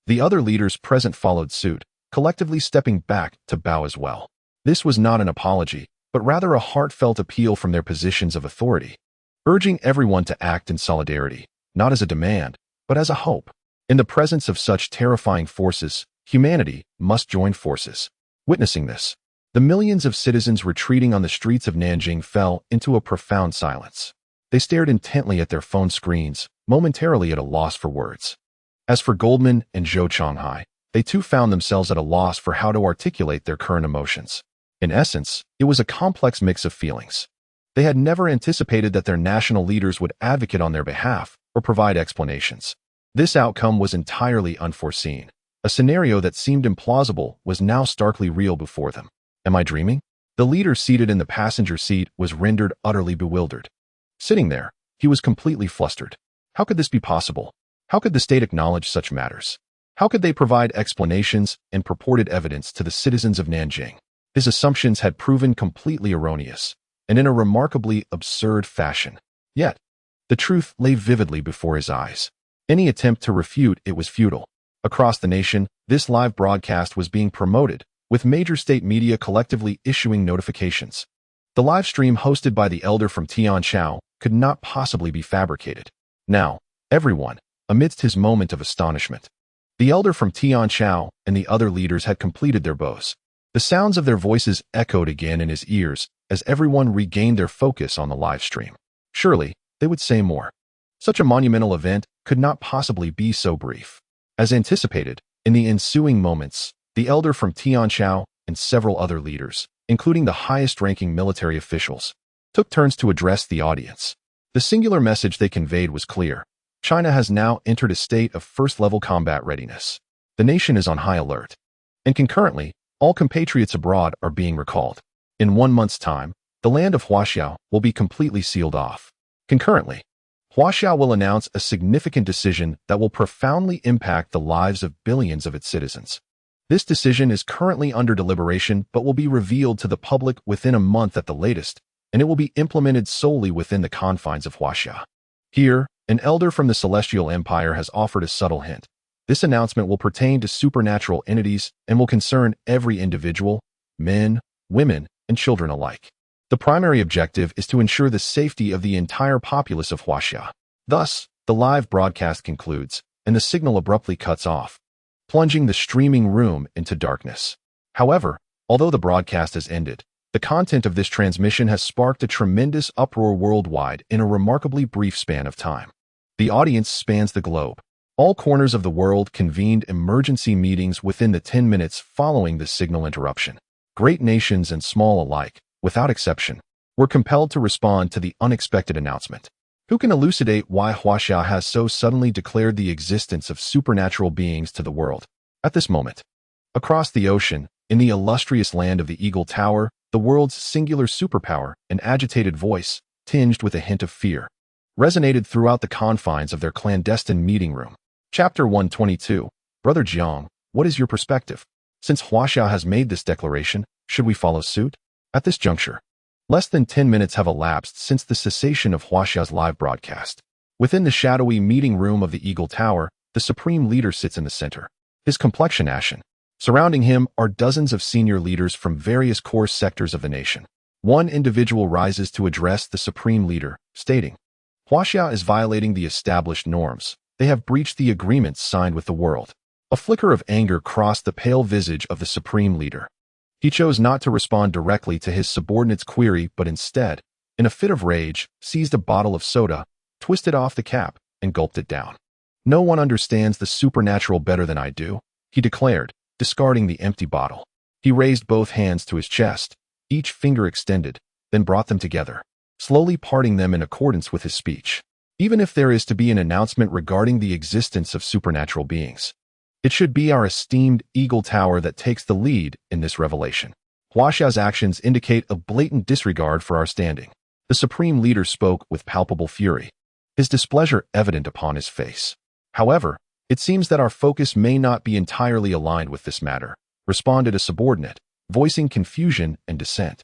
The other leaders present followed suit, collectively stepping back to bow as well. This was not an apology, but rather a heartfelt appeal from their positions of authority, urging everyone to act in solidarity, not as a demand, but as a hope. In the presence of such terrifying forces, humanity must join forces. Witnessing this, the millions of citizens retreating on the streets of Nanjing fell into a profound silence. They stared intently at their phone screens, momentarily at a loss for words. As for Goldman and Zhou Chonghai, they too found themselves at a loss for how to articulate their current emotions. In essence, it was a complex mix of feelings. They had never anticipated that their national leaders would advocate on their behalf or provide explanations. This outcome was entirely unforeseen. A scenario that seemed implausible was now starkly real before them. Am I dreaming? The leader seated in the passenger seat was rendered utterly bewildered. Sitting there, he was completely flustered. How could this be possible? How could the state acknowledge such matters? How could they provide explanations and purported evidence to the citizens of Nanjing? His assumptions had proven completely erroneous, and in a remarkably absurd fashion. Yet, the truth lay vividly before his eyes. Any attempt to refute it was futile. Across the nation, this live broadcast was being promoted, with major state media collectively issuing notifications. The live stream hosted by the elder from Tianchao could not possibly be fabricated. Now, everyone, amidst his moment of astonishment. The elder from Tianchao and the other leaders had completed their bows. The sounds of their voices echoed again in his ears as everyone regained their focus on the live stream. Surely, they would say more. Such a monumental event could not possibly be so brief. As anticipated, in the ensuing moments, the elder from Tianchao and several other leaders, including the highest-ranking military officials, took turns to address the audience. The singular message they conveyed was clear. China has now entered a state of first-level combat readiness. The nation is on high alert. And concurrently, all compatriots abroad are being recalled. In 1 month's time, the land of Huaxiao will be completely sealed off. Concurrently, Huaxiao will announce a significant decision that will profoundly impact the lives of billions of its citizens. This decision is currently under deliberation but will be revealed to the public within a month at the latest, and it will be implemented solely within the confines of Huaxia. Here, an elder from the Celestial Empire has offered a subtle hint. This announcement will pertain to supernatural entities and will concern every individual, men, women, and children alike. The primary objective is to ensure the safety of the entire populace of Huaxia. Thus, the live broadcast concludes, and the signal abruptly cuts off, plunging the streaming room into darkness. However, although the broadcast has ended, the content of this transmission has sparked a tremendous uproar worldwide in a remarkably brief span of time. The audience spans the globe. All corners of the world convened emergency meetings within the 10 minutes following the signal interruption. Great nations and small alike, without exception, were compelled to respond to the unexpected announcement. Who can elucidate why Huaxia has so suddenly declared the existence of supernatural beings to the world? At this moment, across the ocean, in the illustrious land of the Eagle Tower, the world's singular superpower, an agitated voice, tinged with a hint of fear, resonated throughout the confines of their clandestine meeting room. Chapter 122. Brother Jiang, what is your perspective? Since Huaxia has made this declaration, should we follow suit? At this juncture, less than 10 minutes have elapsed since the cessation of Huaxia's live broadcast. Within the shadowy meeting room of the Eagle Tower, the supreme leader sits in the center, his complexion ashen. Surrounding him are dozens of senior leaders from various core sectors of the nation. One individual rises to address the supreme leader, stating, Huaxia is violating the established norms. They have breached the agreements signed with the world. A flicker of anger crossed the pale visage of the supreme leader. He chose not to respond directly to his subordinate's query, but instead, in a fit of rage, seized a bottle of soda, twisted off the cap, and gulped it down. No one understands the supernatural better than I do, he declared, discarding the empty bottle. He raised both hands to his chest, each finger extended, then brought them together, slowly parting them in accordance with his speech. Even if there is to be an announcement regarding the existence of supernatural beings, it should be our esteemed Eagle Tower that takes the lead in this revelation. Huaxia's actions indicate a blatant disregard for our standing. The supreme leader spoke with palpable fury, his displeasure evident upon his face. However, it seems that our focus may not be entirely aligned with this matter, responded a subordinate, voicing confusion and dissent.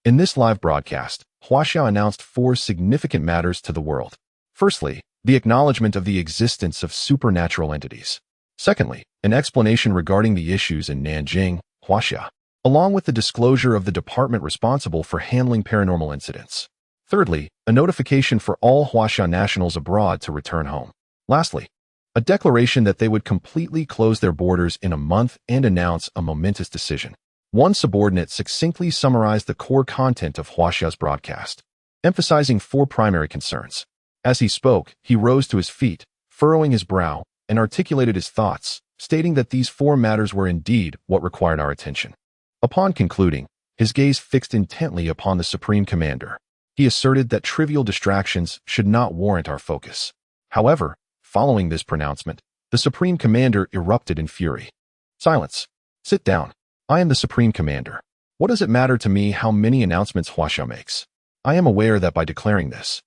In this live broadcast, Huaxia announced 4 significant matters to the world. Firstly, the acknowledgement of the existence of supernatural entities. Secondly, an explanation regarding the issues in Nanjing, Huaxia, along with the disclosure of the department responsible for handling paranormal incidents. Thirdly, a notification for all Huaxia nationals abroad to return home. Lastly, a declaration that they would completely close their borders in a month and announce a momentous decision. One subordinate succinctly summarized the core content of Huaxia's broadcast, emphasizing 4 primary concerns. As he spoke, he rose to his feet, furrowing his brow, and articulated his thoughts, stating that these 4 matters were indeed what required our attention. Upon concluding, his gaze fixed intently upon the Supreme Commander. He asserted that trivial distractions should not warrant our focus. However, following this pronouncement, the Supreme Commander erupted in fury. Silence. Sit down. I am the Supreme Commander. What does it matter to me how many announcements Huaxia makes? I am aware that by declaring this,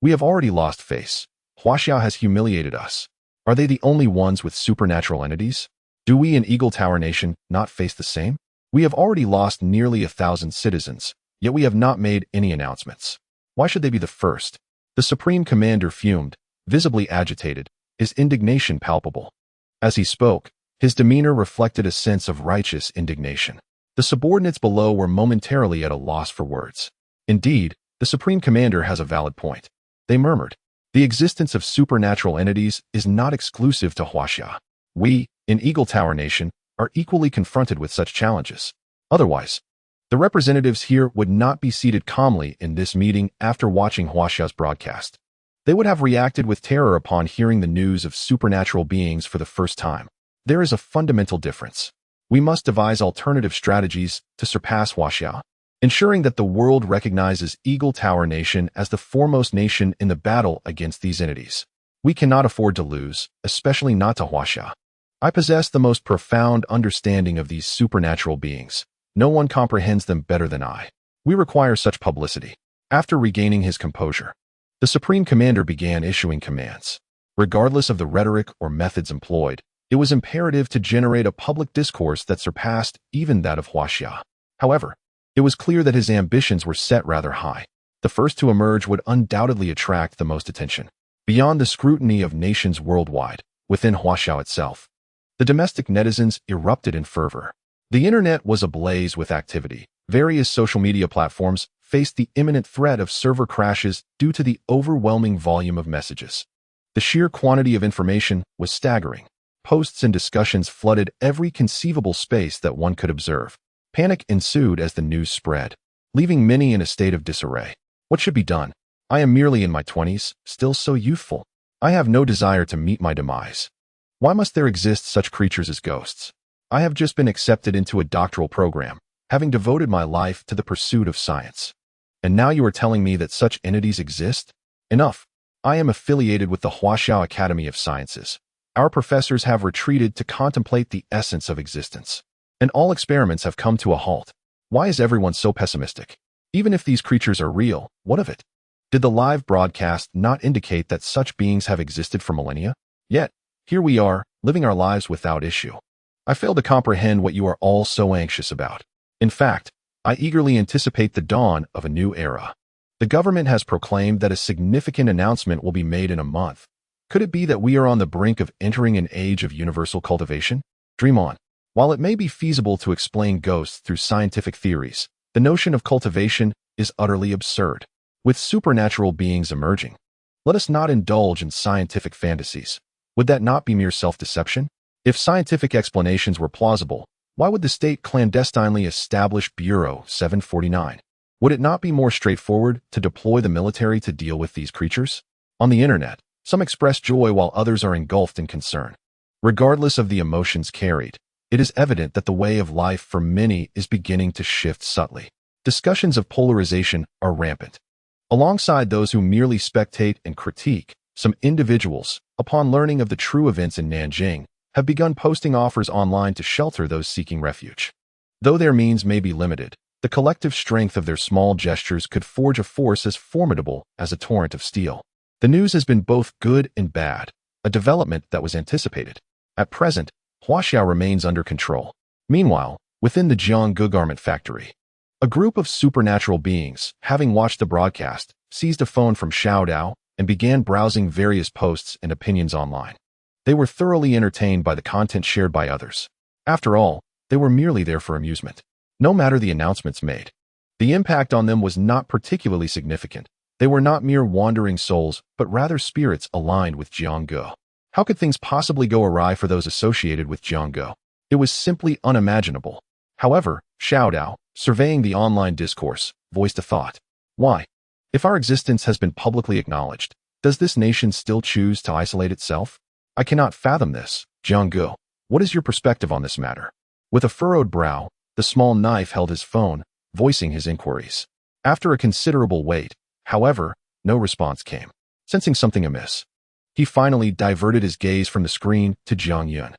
we have already lost face. Huaxia has humiliated us. Are they the only ones with supernatural entities? Do we in Eagle Tower Nation not face the same? We have already lost nearly 1,000 citizens, yet we have not made any announcements. Why should they be the first? The Supreme Commander fumed, visibly agitated, his indignation palpable. As he spoke, his demeanor reflected a sense of righteous indignation. The subordinates below were momentarily at a loss for words. Indeed, the Supreme Commander has a valid point. They murmured. The existence of supernatural entities is not exclusive to Huaxia. We, in Eagle Tower Nation, are equally confronted with such challenges. Otherwise, the representatives here would not be seated calmly in this meeting after watching Huaxia's broadcast. They would have reacted with terror upon hearing the news of supernatural beings for the first time. There is a fundamental difference. We must devise alternative strategies to surpass Huaxia, ensuring that the world recognizes Eagle Tower Nation as the foremost nation in the battle against these entities. We cannot afford to lose, especially not to Huaxia. I possess the most profound understanding of these supernatural beings. No one comprehends them better than I. We require such publicity. After regaining his composure, the Supreme Commander began issuing commands. Regardless of the rhetoric or methods employed, it was imperative to generate a public discourse that surpassed even that of Huaxia. However, it was clear that his ambitions were set rather high. The first to emerge would undoubtedly attract the most attention. Beyond the scrutiny of nations worldwide, within Huaxia itself, the domestic netizens erupted in fervor. The internet was ablaze with activity. Various social media platforms faced the imminent threat of server crashes due to the overwhelming volume of messages. The sheer quantity of information was staggering. Posts and discussions flooded every conceivable space that one could observe. Panic ensued as the news spread, leaving many in a state of disarray. What should be done? I am merely in my 20s, still so youthful. I have no desire to meet my demise. Why must there exist such creatures as ghosts? I have just been accepted into a doctoral program, having devoted my life to the pursuit of science. And now you are telling me that such entities exist? Enough. I am affiliated with the Huaxiao Academy of Sciences. Our professors have retreated to contemplate the essence of existence. And all experiments have come to a halt. Why is everyone so pessimistic? Even if these creatures are real, what of it? Did the live broadcast not indicate that such beings have existed for millennia? Yet, here we are, living our lives without issue. I fail to comprehend what you are all so anxious about. In fact, I eagerly anticipate the dawn of a new era. The government has proclaimed that a significant announcement will be made in a month. Could it be that we are on the brink of entering an age of universal cultivation? Dream on. While it may be feasible to explain ghosts through scientific theories, the notion of cultivation is utterly absurd. With supernatural beings emerging, let us not indulge in scientific fantasies. Would that not be mere self-deception? If scientific explanations were plausible, why would the state clandestinely establish Bureau 749? Would it not be more straightforward to deploy the military to deal with these creatures? On the internet, some express joy while others are engulfed in concern. Regardless of the emotions carried, it is evident that the way of life for many is beginning to shift subtly. Discussions of polarization are rampant. Alongside those who merely spectate and critique, some individuals, upon learning of the true events in Nanjing, have begun posting offers online to shelter those seeking refuge. Though their means may be limited, the collective strength of their small gestures could forge a force as formidable as a torrent of steel. The news has been both good and bad, a development that was anticipated. At present, Huaxia remains under control. Meanwhile, within the Jianggu garment factory, a group of supernatural beings, having watched the broadcast, seized a phone from Xiao Dao and began browsing various posts and opinions online. They were thoroughly entertained by the content shared by others. After all, they were merely there for amusement. No matter the announcements made, the impact on them was not particularly significant. They were not mere wandering souls, but rather spirits aligned with Jianggu. How could things possibly go awry for those associated with Jianggu? It was simply unimaginable. However, Xiao Dao, surveying the online discourse, voiced a thought. Why? If our existence has been publicly acknowledged, does this nation still choose to isolate itself? I cannot fathom this. Jianggu, what is your perspective on this matter? With a furrowed brow, the small knife held his phone, voicing his inquiries. After a considerable wait, However, no response came. Sensing something amiss, he finally diverted his gaze from the screen to Jiang Yun,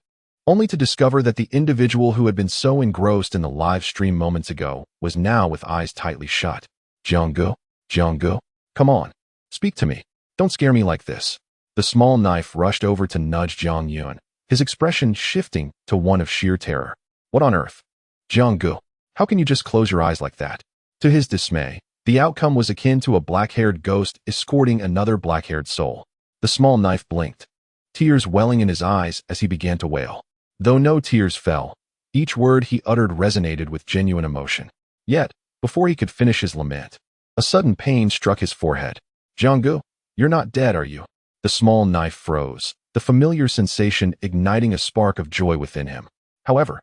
only to discover that the individual who had been so engrossed in the live stream moments ago was now with eyes tightly shut. Jianggu, come on, speak to me. Don't scare me like this. The small knife rushed over to nudge Jiang Yun, his expression shifting to one of sheer terror. What on earth? Jianggu, how can you just close your eyes like that? To his dismay, the outcome was akin to a black-haired ghost escorting another black-haired soul. The small knife blinked, tears welling in his eyes as he began to wail. Though no tears fell, each word he uttered resonated with genuine emotion. Yet, before he could finish his lament, a sudden pain struck his forehead. Jianggu, you're not dead, are you? The small knife froze, the familiar sensation igniting a spark of joy within him. However,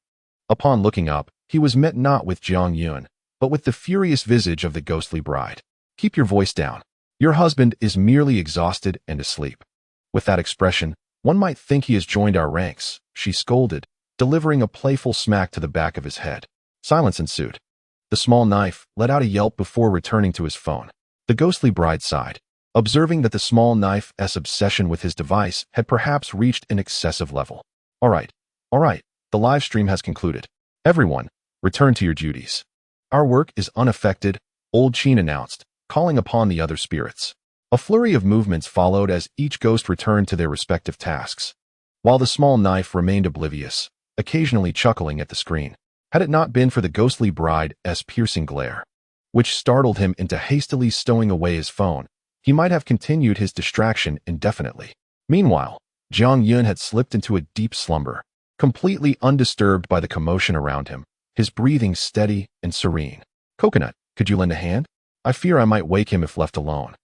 upon looking up, he was met not with Jiang Yun, but with the furious visage of the ghostly bride. Keep your voice down. Your husband is merely exhausted and asleep. With that expression, one might think he has joined our ranks, she scolded, delivering a playful smack to the back of his head. Silence ensued. The small knife let out a yelp before returning to his phone. The ghostly bride sighed, observing that the small knife's obsession with his device had perhaps reached an excessive level. All right, the live stream has concluded. Everyone, return to your duties. Our work is unaffected, Old Qin announced, calling upon the other spirits. A flurry of movements followed as each ghost returned to their respective tasks, while the small knife remained oblivious, occasionally chuckling at the screen. Had it not been for the ghostly bride's piercing glare, which startled him into hastily stowing away his phone, he might have continued his distraction indefinitely. Meanwhile, Jiang Yun had slipped into a deep slumber, completely undisturbed by the commotion around him, his breathing steady and serene. Coconut, could you lend a hand? I fear I might wake him if left alone.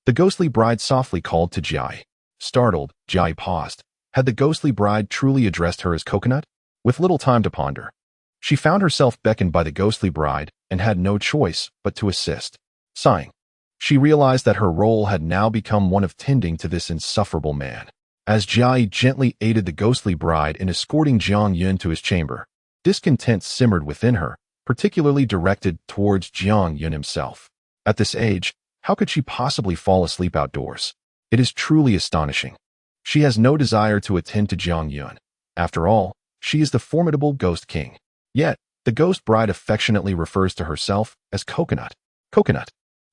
The ghostly bride softly called to Jai. Startled, Jai paused. Had the ghostly bride truly addressed her as Coconut? With little time to ponder, she found herself beckoned by the ghostly bride and had no choice but to assist. Sighing, she realized that her role had now become one of tending to this insufferable man. As Jai gently aided the ghostly bride in escorting Jiang Yun to his chamber, discontent simmered within her, particularly directed towards Jiang Yun himself. At this age, how could she possibly fall asleep outdoors? It is truly astonishing. She has no desire to attend to Jiang Yun. After all, she is the formidable Ghost King. Yet, the ghost bride affectionately refers to herself as Coconut. Coconut.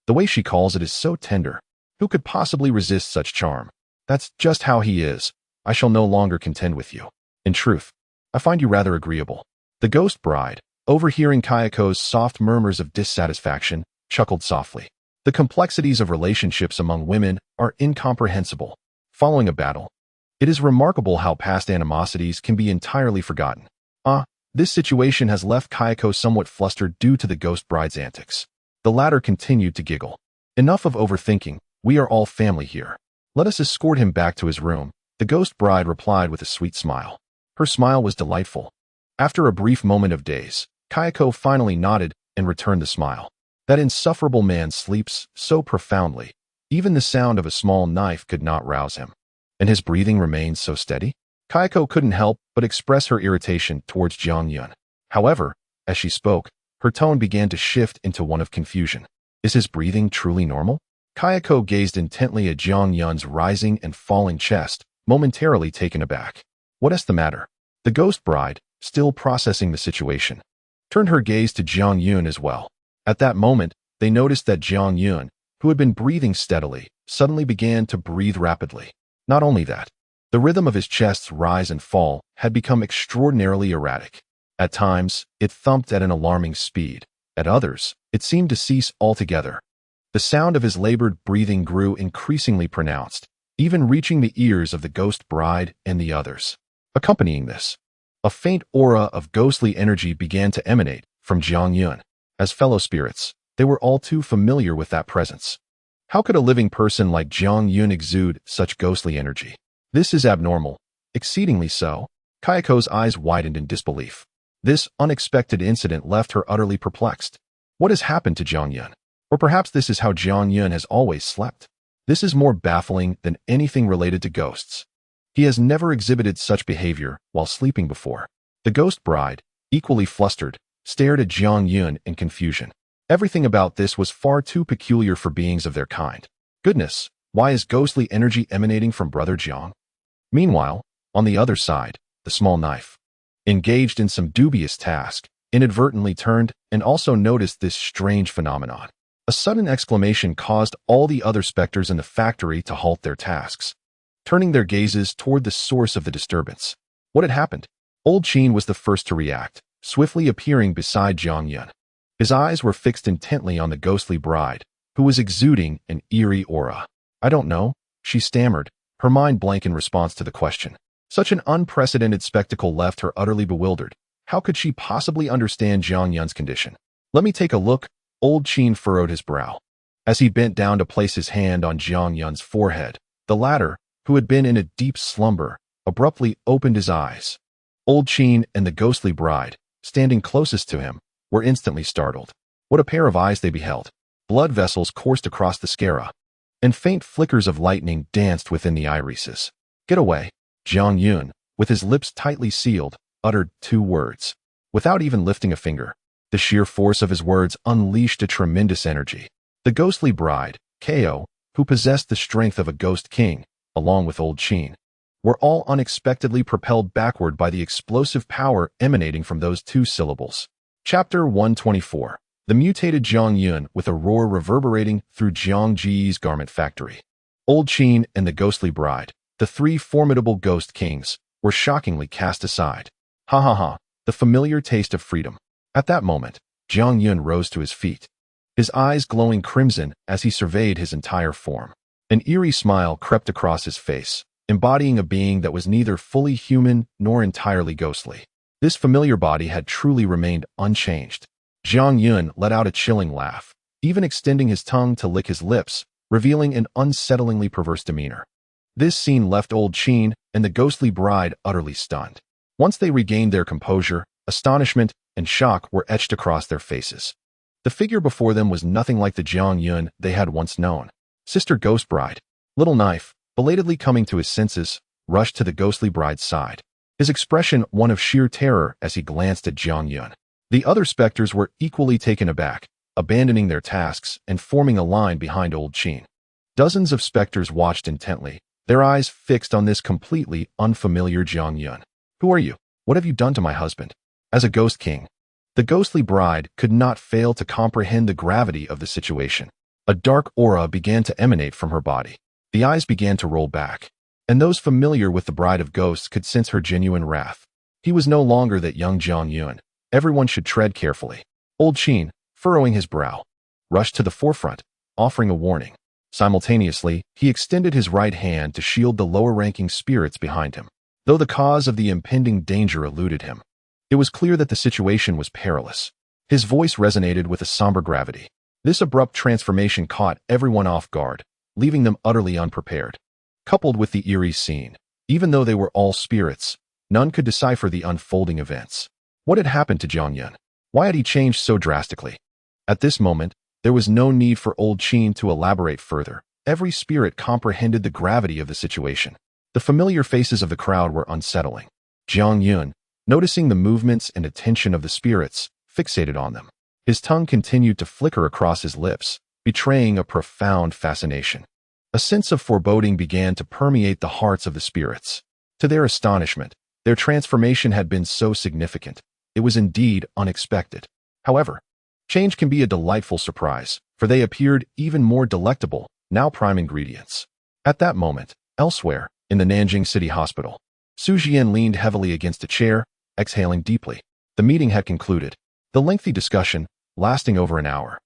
The way she calls it is so tender. Who could possibly resist such charm? That's just how he is. I shall no longer contend with you. In truth, I find you rather agreeable. The ghost bride, overhearing Kayako's soft murmurs of dissatisfaction, chuckled softly. The complexities of relationships among women are incomprehensible. Following a battle, it is remarkable how past animosities can be entirely forgotten. This situation has left Kayako somewhat flustered due to the ghost bride's antics. The latter continued to giggle. Enough of overthinking, we are all family here. Let us escort him back to his room, the ghost bride replied with a sweet smile. Her smile was delightful. After a brief moment of daze, Kayako finally nodded and returned the smile. That insufferable man sleeps so profoundly, even the sound of a small knife could not rouse him. And his breathing remains so steady? Kayako couldn't help but express her irritation towards Jiang Yun. However, as she spoke, her tone began to shift into one of confusion. Is his breathing truly normal? Kayako gazed intently at Jiang Yun's rising and falling chest, momentarily taken aback. What is the matter? The ghost bride, still processing the situation, turned her gaze to Jiang Yun as well. At that moment, they noticed that Jiang Yun, who had been breathing steadily, suddenly began to breathe rapidly. Not only that, the rhythm of his chest's rise and fall had become extraordinarily erratic. At times, it thumped at an alarming speed. At others, it seemed to cease altogether. The sound of his labored breathing grew increasingly pronounced, even reaching the ears of the ghost bride and the others. Accompanying this, a faint aura of ghostly energy began to emanate from Jiang Yun. As fellow spirits, they were all too familiar with that presence. How could a living person like Jiang Yun exude such ghostly energy? This is abnormal, exceedingly so. Kayako's eyes widened in disbelief. This unexpected incident left her utterly perplexed. What has happened to Jiang Yun? Or perhaps this is how Jiang Yun has always slept. This is more baffling than anything related to ghosts. He has never exhibited such behavior while sleeping before. The ghost bride, equally flustered, stared at Jiang Yun in confusion. Everything about this was far too peculiar for beings of their kind. Goodness, why is ghostly energy emanating from Brother Jiang? Meanwhile, on the other side, the small knife, engaged in some dubious task, inadvertently turned and also noticed this strange phenomenon. A sudden exclamation caused all the other specters in the factory to halt their tasks, turning their gazes toward the source of the disturbance. What had happened? Old Qin was the first to react, swiftly appearing beside Jiang Yun. His eyes were fixed intently on the ghostly bride, who was exuding an eerie aura. "I don't know," she stammered, her mind blank in response to the question. Such an unprecedented spectacle left her utterly bewildered. How could she possibly understand Jiang Yun's condition? "Let me take a look." Old Qin furrowed his brow. As he bent down to place his hand on Jiang Yun's forehead, the latter, who had been in a deep slumber, abruptly opened his eyes. Old Qin and the ghostly bride, standing closest to him, were instantly startled. What a pair of eyes they beheld! Blood vessels coursed across the sclera, and faint flickers of lightning danced within the irises. "Get away!" Jiang Yun, with his lips tightly sealed, uttered 2 words. Without even lifting a finger, the sheer force of his words unleashed a tremendous energy. The ghostly bride, Ko, who possessed the strength of a ghost king, along with Old Qin, were all unexpectedly propelled backward by the explosive power emanating from those 2 syllables. Chapter 124. The mutated Jiang Yun with a roar reverberating through Jiang Ji's garment factory. Old Qin and the ghostly bride, the 3 formidable ghost kings, were shockingly cast aside. Ha ha ha, the familiar taste of freedom. At that moment, Jiang Yun rose to his feet, his eyes glowing crimson as he surveyed his entire form. An eerie smile crept across his face, embodying a being that was neither fully human nor entirely ghostly. This familiar body had truly remained unchanged. Jiang Yun let out a chilling laugh, even extending his tongue to lick his lips, revealing an unsettlingly perverse demeanor. This scene left Old Qin and the ghostly bride utterly stunned. Once they regained their composure, astonishment and shock were etched across their faces. The figure before them was nothing like the Jiang Yun they had once known. Sister Ghost Bride. Little Knife, belatedly coming to his senses, rushed to the ghostly bride's side, his expression one of sheer terror as he glanced at Jiang Yun. The other specters were equally taken aback, abandoning their tasks and forming a line behind Old Qin. Dozens of specters watched intently, their eyes fixed on this completely unfamiliar Jiang Yun. "Who are you? What have you done to my husband?" As a ghost king, the ghostly bride could not fail to comprehend the gravity of the situation. A dark aura began to emanate from her body. The eyes began to roll back, and those familiar with the Bride of Ghosts could sense her genuine wrath. He was no longer that young Jiang Yun. Everyone should tread carefully. Old Qin, furrowing his brow, rushed to the forefront, offering a warning. Simultaneously, he extended his right hand to shield the lower-ranking spirits behind him. Though the cause of the impending danger eluded him, it was clear that the situation was perilous. His voice resonated with a somber gravity. This abrupt transformation caught everyone off guard, leaving them utterly unprepared. Coupled with the eerie scene, even though they were all spirits, none could decipher the unfolding events. What had happened to Jiang Yun? Why had he changed so drastically? At this moment, there was no need for Old Qin to elaborate further. Every spirit comprehended the gravity of the situation. The familiar faces of the crowd were unsettling. Jiang Yun, noticing the movements and attention of the spirits, fixated on them. His tongue continued to flicker across his lips, betraying a profound fascination. A sense of foreboding began to permeate the hearts of the spirits. To their astonishment, their transformation had been so significant. It was indeed unexpected. However, change can be a delightful surprise, for they appeared even more delectable, now prime ingredients. At that moment, elsewhere, in the Nanjing City Hospital, Su Jian leaned heavily against a chair, exhaling deeply. The meeting had concluded. The lengthy discussion, lasting over an hour,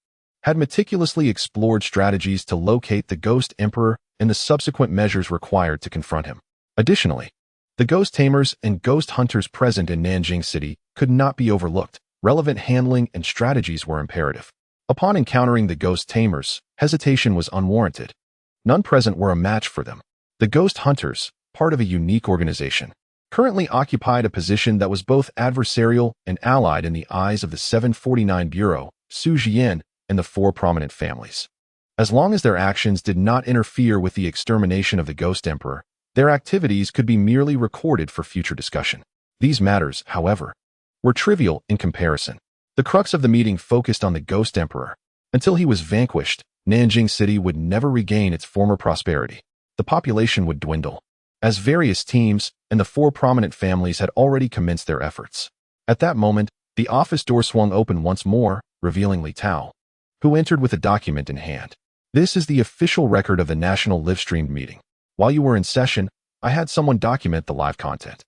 had meticulously explored strategies to locate the Ghost Emperor and the subsequent measures required to confront him. Additionally, the ghost tamers and ghost hunters present in Nanjing City could not be overlooked. Relevant handling and strategies were imperative. Upon encountering the ghost tamers, hesitation was unwarranted. None present were a match for them. The ghost hunters, part of a unique organization, currently occupied a position that was both adversarial and allied in the eyes of the 749 Bureau, Su Jian, and the 4 prominent families. As long as their actions did not interfere with the extermination of the Ghost Emperor, their activities could be merely recorded for future discussion. These matters, however, were trivial in comparison. The crux of the meeting focused on the Ghost Emperor. Until he was vanquished, Nanjing City would never regain its former prosperity. The population would dwindle, as various teams and the 4 prominent families had already commenced their efforts. At that moment, the office door swung open once more, revealing Li Tao, who entered with a document in hand. This is the official record of the national live-streamed meeting. While you were in session, I had someone document the live content.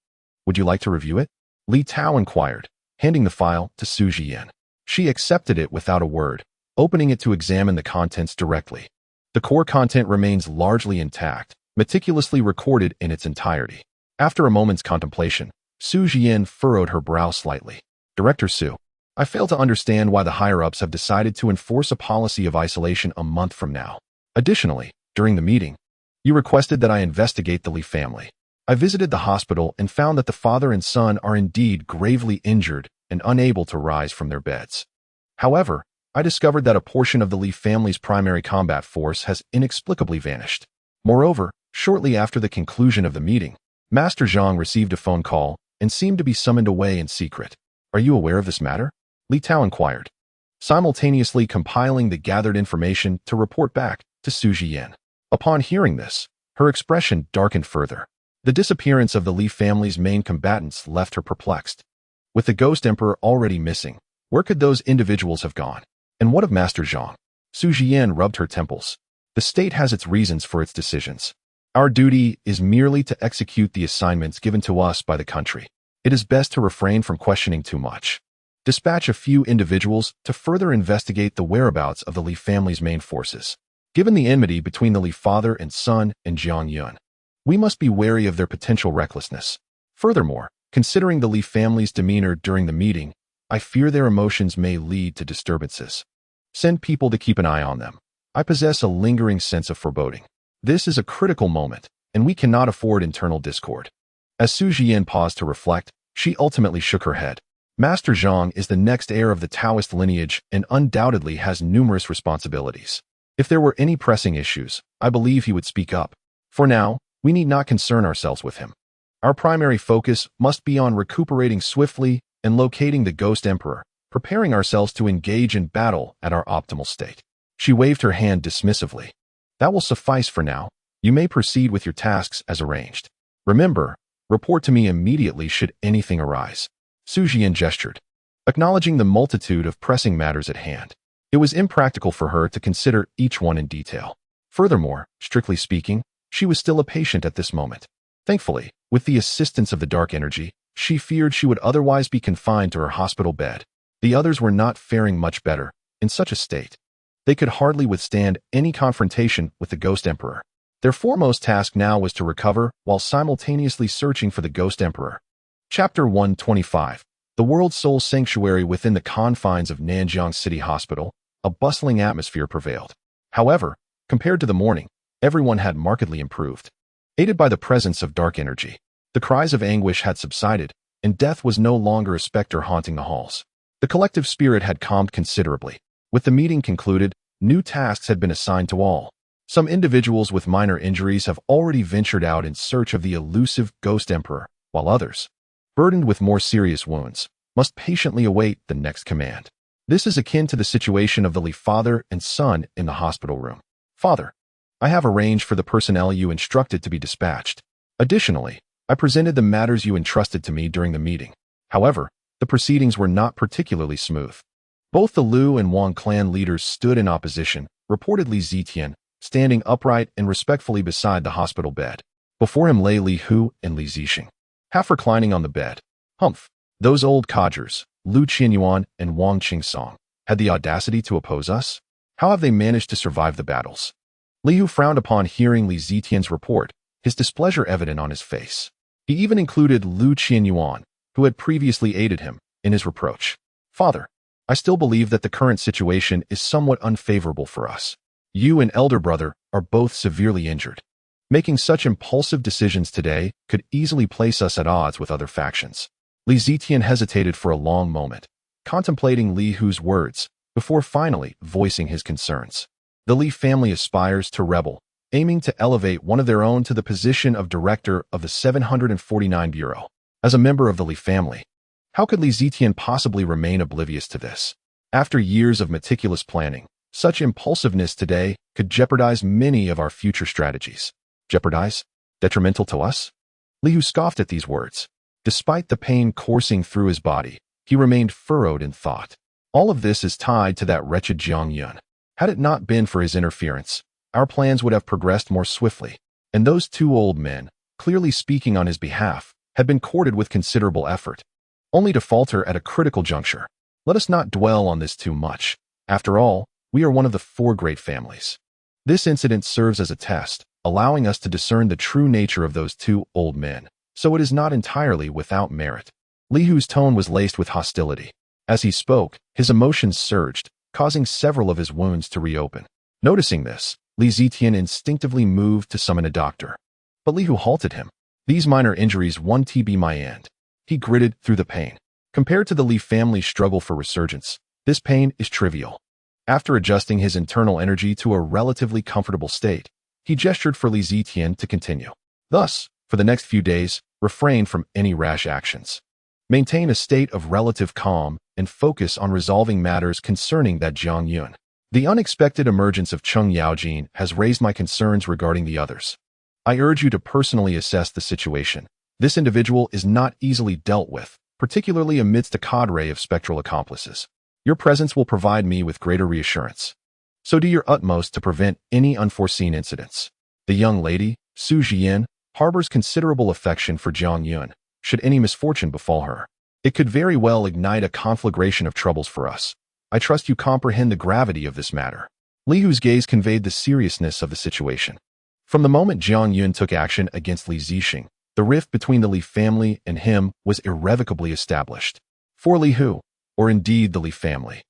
Would you like to review it? Li Tao inquired, handing the file to Su Jian. She accepted it without a word, opening it to examine the contents directly. The core content remains largely intact, meticulously recorded in its entirety. After a moment's contemplation, Su Jian furrowed her brow slightly. Director Su, I fail to understand why the higher-ups have decided to enforce a policy of isolation a month from now. Additionally, during the meeting, you requested that I investigate the Li family. I visited the hospital and found that the father and son are indeed gravely injured and unable to rise from their beds. However, I discovered that a portion of the Li family's primary combat force has inexplicably vanished. Moreover, shortly after the conclusion of the meeting, Master Zhang received a phone call and seemed to be summoned away in secret. Are you aware of this matter? Li Tao inquired, simultaneously compiling the gathered information to report back to Su Jian. Upon hearing this, her expression darkened further. The disappearance of the Li family's main combatants left her perplexed. With the Ghost Emperor already missing, where could those individuals have gone? And what of Master Zhang? Su Jian rubbed her temples. The state has its reasons for its decisions. Our duty is merely to execute the assignments given to us by the country. It is best to refrain from questioning too much. Dispatch a few individuals to further investigate the whereabouts of the Li family's main forces. Given the enmity between the Li father and son and Jiang Yun, we must be wary of their potential recklessness. Furthermore, considering the Li family's demeanor during the meeting, I fear their emotions may lead to disturbances. Send people to keep an eye on them. I possess a lingering sense of foreboding. This is a critical moment, and we cannot afford internal discord. As Su Jian paused to reflect, she ultimately shook her head. Master Zhang is the next heir of the Taoist lineage and undoubtedly has numerous responsibilities. If there were any pressing issues, I believe he would speak up. For now, we need not concern ourselves with him. Our primary focus must be on recuperating swiftly and locating the Ghost Emperor, preparing ourselves to engage in battle at our optimal state. She waved her hand dismissively. That will suffice for now. You may proceed with your tasks as arranged. Remember, report to me immediately should anything arise. Su Jian gestured, acknowledging the multitude of pressing matters at hand. It was impractical for her to consider each one in detail. Furthermore, strictly speaking, she was still a patient at this moment. Thankfully, with the assistance of the dark energy, she feared she would otherwise be confined to her hospital bed. The others were not faring much better, in such a state. They could hardly withstand any confrontation with the Ghost Emperor. Their foremost task now was to recover while simultaneously searching for the Ghost Emperor. Chapter 125. The World Soul Sanctuary. Within the confines of Nanjiang City Hospital, a bustling atmosphere prevailed. However, compared to the morning, everyone had markedly improved. Aided by the presence of dark energy, the cries of anguish had subsided, and death was no longer a specter haunting the halls. The collective spirit had calmed considerably. With the meeting concluded, new tasks had been assigned to all. Some individuals with minor injuries have already ventured out in search of the elusive Ghost Emperor, while others, burdened with more serious wounds, must patiently await the next command. This is akin to the situation of the Li father and son in the hospital room. Father, I have arranged for the personnel you instructed to be dispatched. Additionally, I presented the matters you entrusted to me during the meeting. However, the proceedings were not particularly smooth. Both the Liu and Wang clan leaders stood in opposition, reportedly Zitian, standing upright and respectfully beside the hospital bed. Before him lay Li Hu and Li Zixing, half reclining on the bed. Humph! Those old codgers, Lu Qianyuan and Wang Qingsong, had the audacity to oppose us? How have they managed to survive the battles? Li Hu frowned upon hearing Li Zitian's report, his displeasure evident on his face. He even included Lu Qianyuan, who had previously aided him, in his reproach. Father, I still believe that the current situation is somewhat unfavorable for us. You and elder brother are both severely injured. Making such impulsive decisions today could easily place us at odds with other factions. Li Zitian hesitated for a long moment, contemplating Li Hu's words, before finally voicing his concerns. The Li family aspires to rebel, aiming to elevate one of their own to the position of director of the 749 Bureau. As a member of the Li family, How could Li Zetian possibly remain oblivious to this? After years of meticulous planning, such impulsiveness today could jeopardize many of our future strategies. Jeopardize? Detrimental to us? Li Hu scoffed at these words. Despite the pain coursing through his body, he remained furrowed in thought. All of this is tied to that wretched Jiang Yun. Had it not been for his interference, our plans would have progressed more swiftly, and those two old men, clearly speaking on his behalf, had been courted with considerable effort, only to falter at a critical juncture. Let us not dwell on this too much. After all, we are one of the four great families. This incident serves as a test, allowing us to discern the true nature of those two old men, so it is not entirely without merit. Li Hu's tone was laced with hostility. As he spoke, his emotions surged, causing several of his wounds to reopen. Noticing this, Li Zetian instinctively moved to summon a doctor. But Li Hu halted him. These minor injuries won't be my end. He gritted through the pain. Compared to the Li family's struggle for resurgence, this pain is trivial. After adjusting his internal energy to a relatively comfortable state, he gestured for Li Zetian to continue. Thus, for the next few days, refrain from any rash actions. Maintain a state of relative calm and focus on resolving matters concerning that Jiang Yun. The unexpected emergence of Cheng Yaojin has raised my concerns regarding the others. I urge you to personally assess the situation. This individual is not easily dealt with, particularly amidst a cadre of spectral accomplices. Your presence will provide me with greater reassurance. So do your utmost to prevent any unforeseen incidents. The young lady, Su Jian, harbors considerable affection for Jiang Yun. Should any misfortune befall her, it could very well ignite a conflagration of troubles for us. I trust you comprehend the gravity of this matter. Li Hu's gaze conveyed the seriousness of the situation. From the moment Jiang Yun took action against Li Zixing, the rift between the Li family and him was irrevocably established. For Li Hu, or indeed the Li family,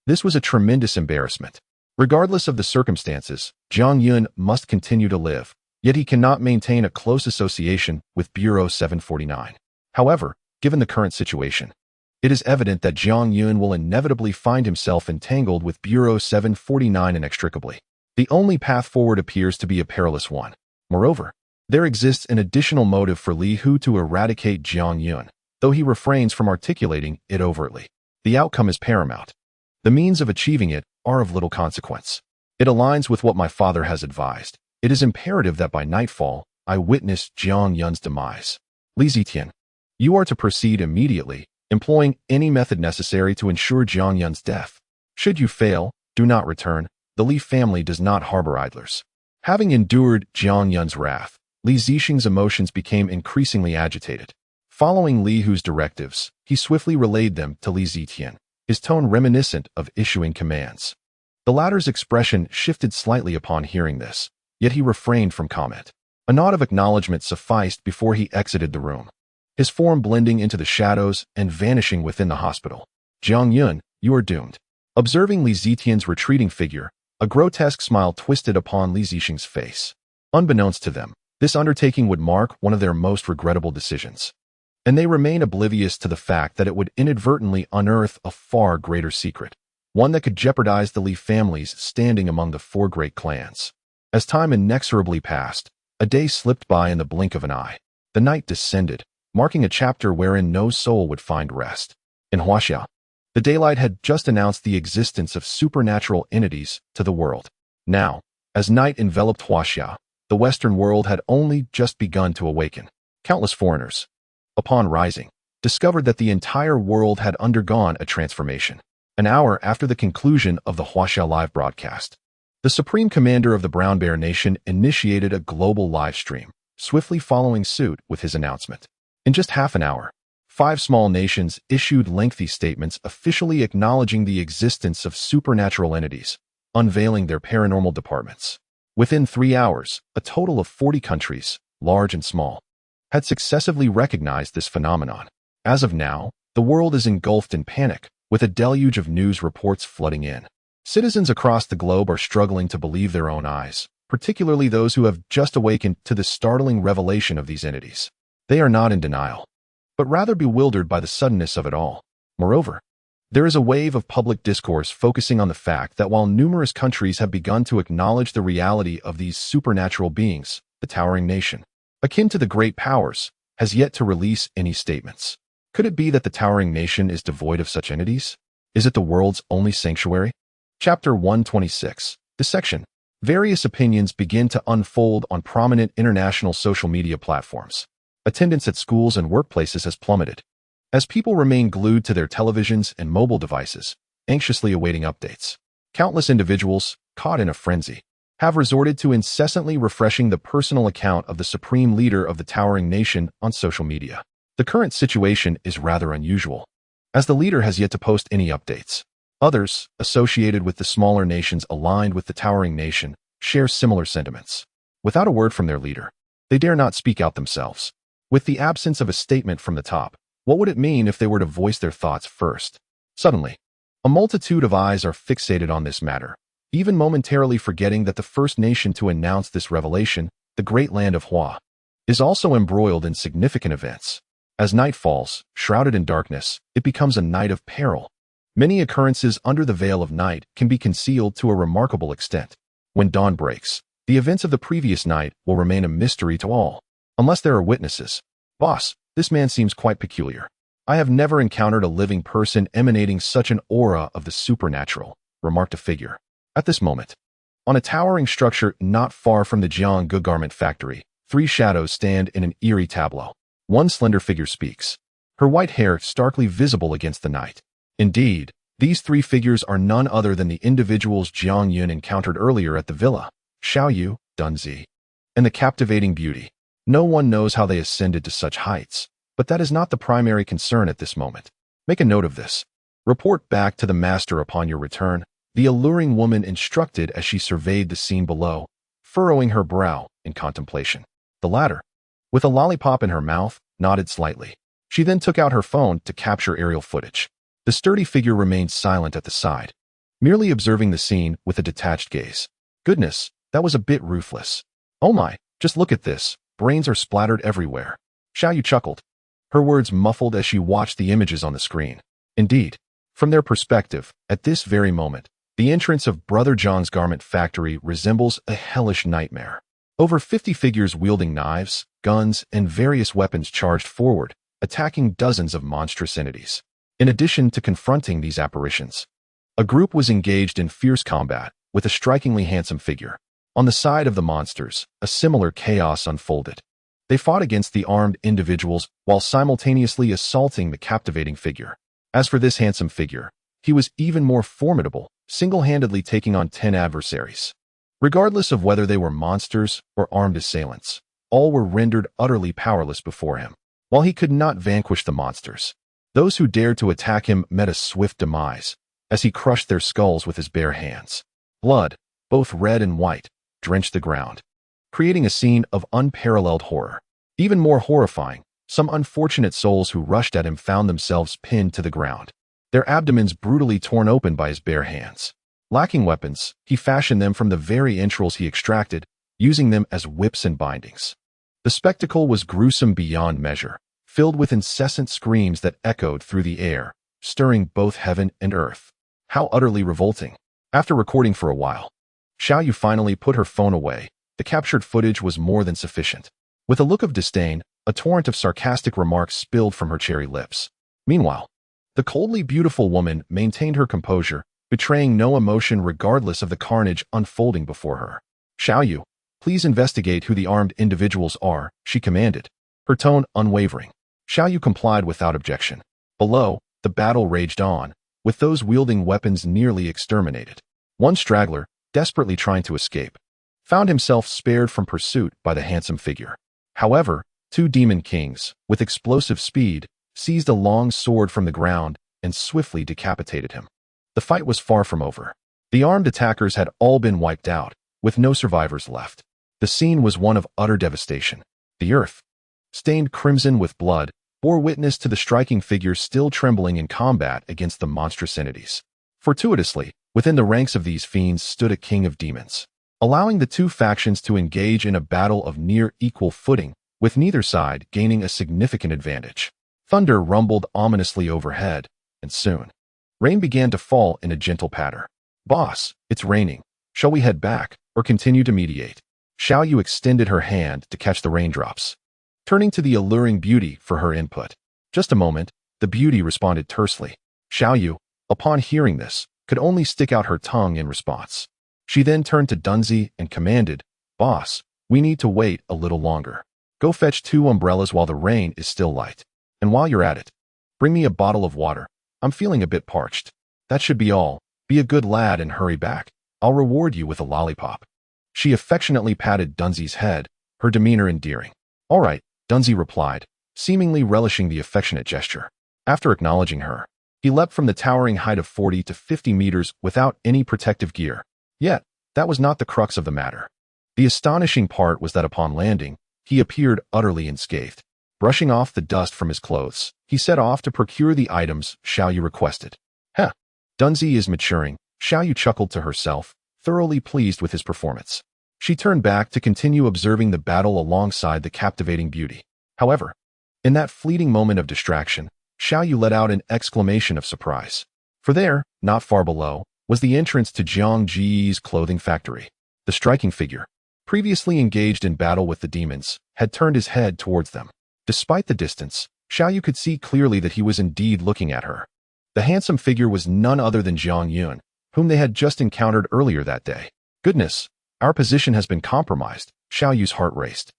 this was a tremendous embarrassment. Regardless of the circumstances, Jiang Yun must continue to live, yet he cannot maintain a close association with Bureau 749. However, given the current situation, it is evident that Jiang Yun will inevitably find himself entangled with Bureau 749 inextricably. The only path forward appears to be a perilous one. Moreover, there exists an additional motive for Li Hu to eradicate Jiang Yun, though he refrains from articulating it overtly. The outcome is paramount. The means of achieving it are of little consequence. It aligns with what my father has advised. It is imperative that by nightfall, I witness Jiang Yun's demise. Li Zetian, you are to proceed immediately, employing any method necessary to ensure Jiang Yun's death. Should you fail, do not return. The Li family does not harbor idlers. Having endured Jiang Yun's wrath, Li Zixing's emotions became increasingly agitated. Following Li Hu's directives, he swiftly relayed them to Li Zetian, his tone reminiscent of issuing commands. The latter's expression shifted slightly upon hearing this, yet he refrained from comment. A nod of acknowledgement sufficed before he exited the room, his form blending into the shadows and vanishing within the hospital. Jiang Yun, you are doomed. Observing Li Zetian's retreating figure, a grotesque smile twisted upon Li Zixing's face. Unbeknownst to them, this undertaking would mark one of their most regrettable decisions, and they remain oblivious to the fact that it would inadvertently unearth a far greater secret, one that could jeopardize the Li family's standing among the four great clans. As time inexorably passed, a day slipped by in the blink of an eye. The night descended, marking a chapter wherein no soul would find rest. In Huaxia, the daylight had just announced the existence of supernatural entities to the world. Now, as night enveloped Huaxia, the Western world had only just begun to awaken. Countless foreigners, upon rising, discovered that the entire world had undergone a transformation. An hour after the conclusion of the Huaxia live broadcast, the Supreme Commander of the Brown Bear Nation initiated a global live stream, swiftly following suit with his announcement. In just half an hour, 5 small nations issued lengthy statements officially acknowledging the existence of supernatural entities, unveiling their paranormal departments. Within 3 hours, a total of 40 countries, large and small, had successively recognized this phenomenon. As of now, the world is engulfed in panic, with a deluge of news reports flooding in. Citizens across the globe are struggling to believe their own eyes, particularly those who have just awakened to the startling revelation of these entities. They are not in denial, but rather bewildered by the suddenness of it all. Moreover, there is a wave of public discourse focusing on the fact that while numerous countries have begun to acknowledge the reality of these supernatural beings, the towering nation, akin to the great powers, has yet to release any statements. Could it be that the towering nation is devoid of such entities? Is it the world's only sanctuary? Chapter 126. Dissection. Various opinions begin to unfold on prominent international social media platforms. Attendance at schools and workplaces has plummeted, as people remain glued to their televisions and mobile devices, anxiously awaiting updates. Countless individuals, caught in a frenzy, have resorted to incessantly refreshing the personal account of the supreme leader of the towering nation on social media. The current situation is rather unusual, as the leader has yet to post any updates. Others, associated with the smaller nations aligned with the towering nation, share similar sentiments. Without a word from their leader, they dare not speak out themselves. With the absence of a statement from the top, what would it mean if they were to voice their thoughts first? Suddenly, a multitude of eyes are fixated on this matter, even momentarily forgetting that the first nation to announce this revelation, the great land of Hua, is also embroiled in significant events. As night falls, shrouded in darkness, it becomes a night of peril. Many occurrences under the veil of night can be concealed to a remarkable extent. When dawn breaks, the events of the previous night will remain a mystery to all, unless there are witnesses. Boss, this man seems quite peculiar. I have never encountered a living person emanating such an aura of the supernatural, remarked a figure. At this moment, on a towering structure not far from the Jianggu garment factory, three shadows stand in an eerie tableau. One slender figure speaks, her white hair starkly visible against the night. Indeed, these three figures are none other than the individuals Jiang Yun encountered earlier at the villa, Xiao Yu, Dunzi, and the captivating beauty. No one knows how they ascended to such heights, but that is not the primary concern at this moment. Make a note of this. Report back to the master upon your return, the alluring woman instructed as she surveyed the scene below, furrowing her brow in contemplation. The latter, with a lollipop in her mouth, nodded slightly. She then took out her phone to capture aerial footage. The sturdy figure remained silent at the side, merely observing the scene with a detached gaze. Goodness, that was a bit ruthless. Oh my, just look at this. Brains are splattered everywhere. Xiao Yu chuckled, her words muffled as she watched the images on the screen. Indeed, from their perspective, at this very moment, the entrance of Brother Zhang's garment factory resembles a hellish nightmare. Over 50 figures wielding knives, guns, and various weapons charged forward, attacking dozens of monstrous entities. In addition to confronting these apparitions, a group was engaged in fierce combat with a strikingly handsome figure. On the side of the monsters, a similar chaos unfolded. They fought against the armed individuals while simultaneously assaulting the captivating figure. As for this handsome figure, he was even more formidable, single-handedly taking on 10 adversaries. Regardless of whether they were monsters or armed assailants, all were rendered utterly powerless before him. While he could not vanquish the monsters, those who dared to attack him met a swift demise, as he crushed their skulls with his bare hands. Blood, both red and white, drenched the ground, creating a scene of unparalleled horror. Even more horrifying, some unfortunate souls who rushed at him found themselves pinned to the ground, their abdomens brutally torn open by his bare hands. Lacking weapons, he fashioned them from the very entrails he extracted, using them as whips and bindings. The spectacle was gruesome beyond measure, filled with incessant screams that echoed through the air, stirring both heaven and earth. How utterly revolting. After recording for a while, Xiao Yu finally put her phone away. The captured footage was more than sufficient. With a look of disdain, a torrent of sarcastic remarks spilled from her cherry lips. Meanwhile, the coldly beautiful woman maintained her composure, betraying no emotion regardless of the carnage unfolding before her. Xiao Yu, please investigate who the armed individuals are, she commanded, her tone unwavering. Xiao Yu complied without objection. Below, the battle raged on, with those wielding weapons nearly exterminated. One straggler, desperately trying to escape, found himself spared from pursuit by the handsome figure. However, two demon kings, with explosive speed, seized a long sword from the ground and swiftly decapitated him. The fight was far from over. The armed attackers had all been wiped out, with no survivors left. The scene was one of utter devastation. The earth, stained crimson with blood, bore witness to the striking figure still trembling in combat against the monstrous entities. Fortuitously, within the ranks of these fiends stood a king of demons, allowing the two factions to engage in a battle of near equal footing, with neither side gaining a significant advantage. Thunder rumbled ominously overhead, and soon, rain began to fall in a gentle patter. Boss, it's raining. Shall we head back, or continue to mediate? Xiao Yu extended her hand to catch the raindrops, turning to the alluring beauty for her input. Just a moment, the beauty responded tersely. Xiao Yu, upon hearing this, could only stick out her tongue in response. She then turned to Dunzi and commanded, "Boss, we need to wait a little longer. Go fetch 2 umbrellas while the rain is still light. And while you're at it, bring me a bottle of water. I'm feeling a bit parched. That should be all. Be a good lad and hurry back. I'll reward you with a lollipop." She affectionately patted Dunzi's head, her demeanor endearing. "All right," Dunzi replied, seemingly relishing the affectionate gesture. After acknowledging her, he leapt from the towering height of 40 to 50 meters without any protective gear. Yet, that was not the crux of the matter. The astonishing part was that upon landing, he appeared utterly unscathed. Brushing off the dust from his clothes, he set off to procure the items Xiao Yu requested. "Huh, Dunzi is maturing," Xiao Yu chuckled to herself, thoroughly pleased with his performance. She turned back to continue observing the battle alongside the captivating beauty. However, in that fleeting moment of distraction, Xiao Yu let out an exclamation of surprise. For there, not far below, was the entrance to Jiang Ji's clothing factory. The striking figure, previously engaged in battle with the demons, had turned his head towards them. Despite the distance, Xiao Yu could see clearly that he was indeed looking at her. The handsome figure was none other than Jiang Yun, whom they had just encountered earlier that day. "Goodness, our position has been compromised," Xiao Yu's heart raced.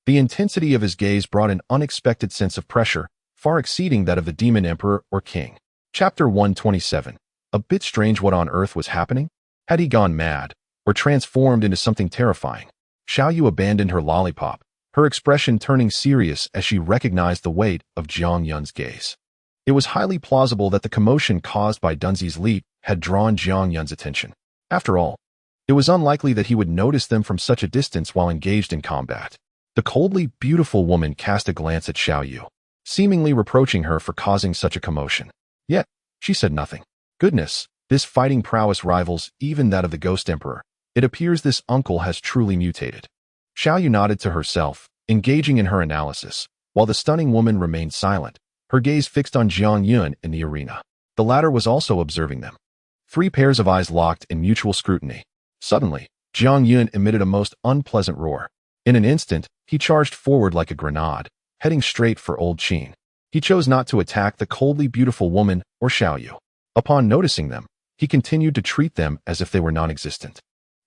The intensity of his gaze brought an unexpected sense of pressure, far exceeding that of the demon emperor or king. Chapter 127. A bit strange what on earth was happening? Had he gone mad, or transformed into something terrifying? Xiao Yu abandoned her lollipop, her expression turning serious as she recognized the weight of Jiang Yun's gaze. It was highly plausible that the commotion caused by Dunzi's leap had drawn Jiang Yun's attention. After all, it was unlikely that he would notice them from such a distance while engaged in combat. The coldly beautiful woman cast a glance at Xiao Yu, seemingly reproaching her for causing such a commotion. Yet, she said nothing. "Goodness, this fighting prowess rivals even that of the Ghost Emperor. It appears this uncle has truly mutated." Xiao Yu nodded to herself, engaging in her analysis, while the stunning woman remained silent, her gaze fixed on Jiang Yun in the arena. The latter was also observing them. 3 pairs of eyes locked in mutual scrutiny. Suddenly, Jiang Yun emitted a most unpleasant roar. In an instant, he charged forward like a grenade, heading straight for Old Qin. He chose not to attack the coldly beautiful woman or Xiao Yu. Upon noticing them, he continued to treat them as if they were non-existent,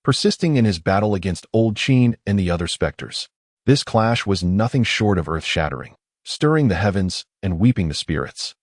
persisting in his battle against Old Qin and the other specters. This clash was nothing short of earth-shattering, stirring the heavens and weeping the spirits.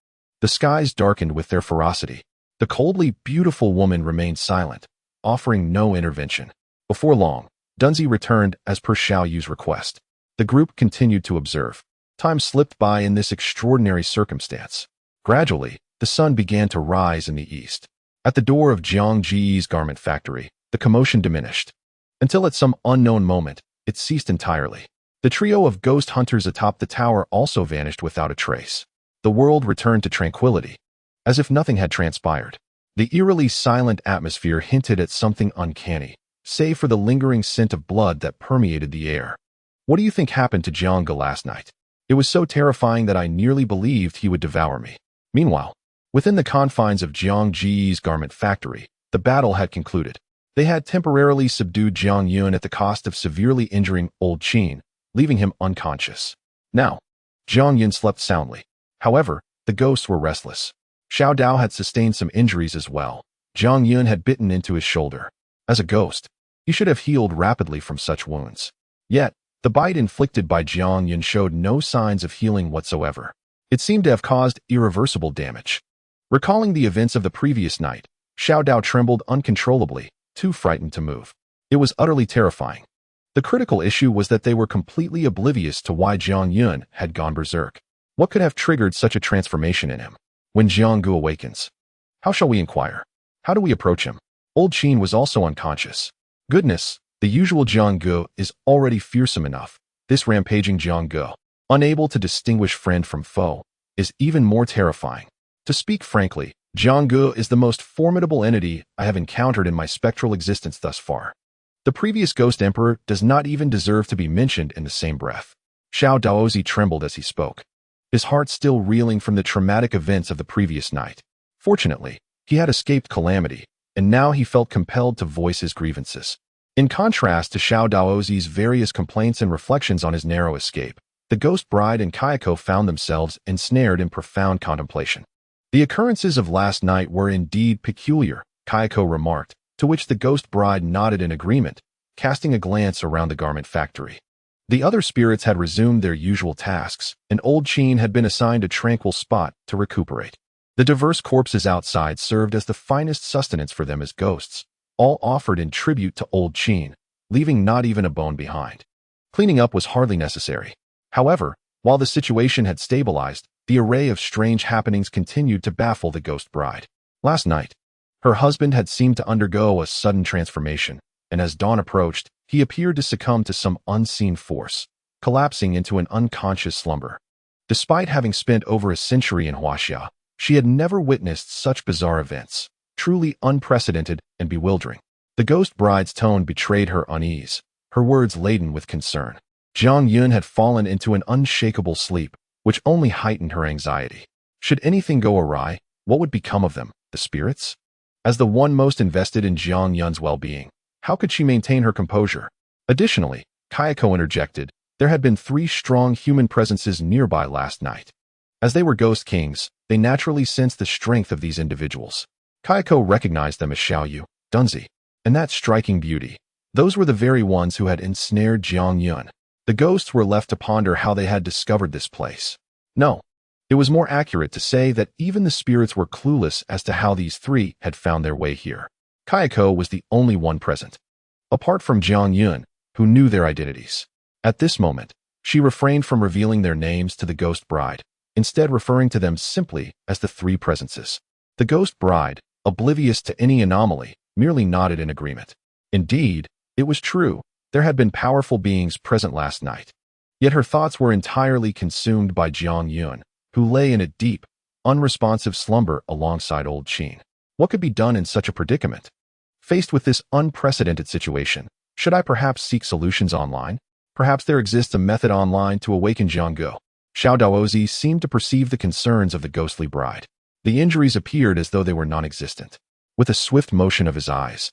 The skies darkened with their ferocity. The coldly beautiful woman remained silent, offering no intervention. Before long, Dunzi returned as per Xiao Yu's request. The group continued to observe. Time slipped by in this extraordinary circumstance. Gradually, the sun began to rise in the east. At the door of Jiang Ji's garment factory, the commotion diminished, until at some unknown moment, it ceased entirely. The trio of ghost hunters atop the tower also vanished without a trace. The world returned to tranquility, as if nothing had transpired. The eerily silent atmosphere hinted at something uncanny, save for the lingering scent of blood that permeated the air. "What do you think happened to Jiang Ge last night? It was so terrifying that I nearly believed he would devour me." Meanwhile, within the confines of Jiang Ji's garment factory, the battle had concluded. They had temporarily subdued Jiang Yun at the cost of severely injuring Old Qin, leaving him unconscious. Now, Jiang Yun slept soundly. However, the ghosts were restless. Xiao Dao had sustained some injuries as well. Jiang Yun had bitten into his shoulder. As a ghost, he should have healed rapidly from such wounds. Yet, the bite inflicted by Jiang Yun showed no signs of healing whatsoever. It seemed to have caused irreversible damage. Recalling the events of the previous night, Xiao Dao trembled uncontrollably, too frightened to move. It was utterly terrifying. The critical issue was that they were completely oblivious to why Jiang Yun had gone berserk. What could have triggered such a transformation in him? When Jiang Gu awakens, how shall we inquire? How do we approach him? Old Qin was also unconscious. Goodness, the usual Jiang Gu is already fearsome enough. This rampaging Jiang Gu, unable to distinguish friend from foe, is even more terrifying. To speak frankly, Jiang Gu is the most formidable entity I have encountered in my spectral existence thus far. The previous Ghost Emperor does not even deserve to be mentioned in the same breath. Xiao Daozi trembled as he spoke, his heart still reeling from the traumatic events of the previous night. Fortunately, he had escaped calamity, and now he felt compelled to voice his grievances. In contrast to Xiao Daozi's various complaints and reflections on his narrow escape, The ghost bride and Kayako found themselves ensnared in profound contemplation. The occurrences of last night were indeed peculiar, Kayako remarked, to which the ghost bride nodded in agreement, casting a glance around the garment factory. The other spirits had resumed their usual tasks, and old Chin had been assigned a tranquil spot to recuperate. The diverse corpses outside served as the finest sustenance for them as ghosts, all offered in tribute to old Chin, leaving not even a bone behind. Cleaning up was hardly necessary. However, while the situation had stabilized, the array of strange happenings continued to baffle the ghost bride. Last night, her husband had seemed to undergo a sudden transformation, and as dawn approached, he appeared to succumb to some unseen force, collapsing into an unconscious slumber. Despite having spent over a century in Huaxia, she had never witnessed such bizarre events, truly unprecedented and bewildering. The ghost bride's tone betrayed her unease, her words laden with concern. Jiang Yun had fallen into an unshakable sleep, which only heightened her anxiety. Should anything go awry, what would become of them, the spirits? As the one most invested in Jiang Yun's well-being, how could she maintain her composure? Additionally, Kayako interjected, there had been 3 strong human presences nearby last night. As they were ghost kings, they naturally sensed the strength of these individuals. Kayako recognized them as Xiaoyu, Dunzi, and that striking beauty. Those were the very ones who had ensnared Jiang Yun. The ghosts were left to ponder how they had discovered this place. No, it was more accurate to say that even the spirits were clueless as to how these 3 had found their way here. Kayako was the only one present, apart from Jiang Yun, who knew their identities. At this moment, she refrained from revealing their names to the ghost bride, instead referring to them simply as the 3 presences. The ghost bride, oblivious to any anomaly, merely nodded in agreement. Indeed, it was true, there had been powerful beings present last night. Yet her thoughts were entirely consumed by Jiang Yun, who lay in a deep, unresponsive slumber alongside old Chin. What could be done in such a predicament? Faced with this unprecedented situation, should I perhaps seek solutions online? Perhaps there exists a method online to awaken Jianggu. Xiao Daozi seemed to perceive the concerns of the ghostly bride. The injuries appeared as though they were non-existent. With a swift motion of his eyes,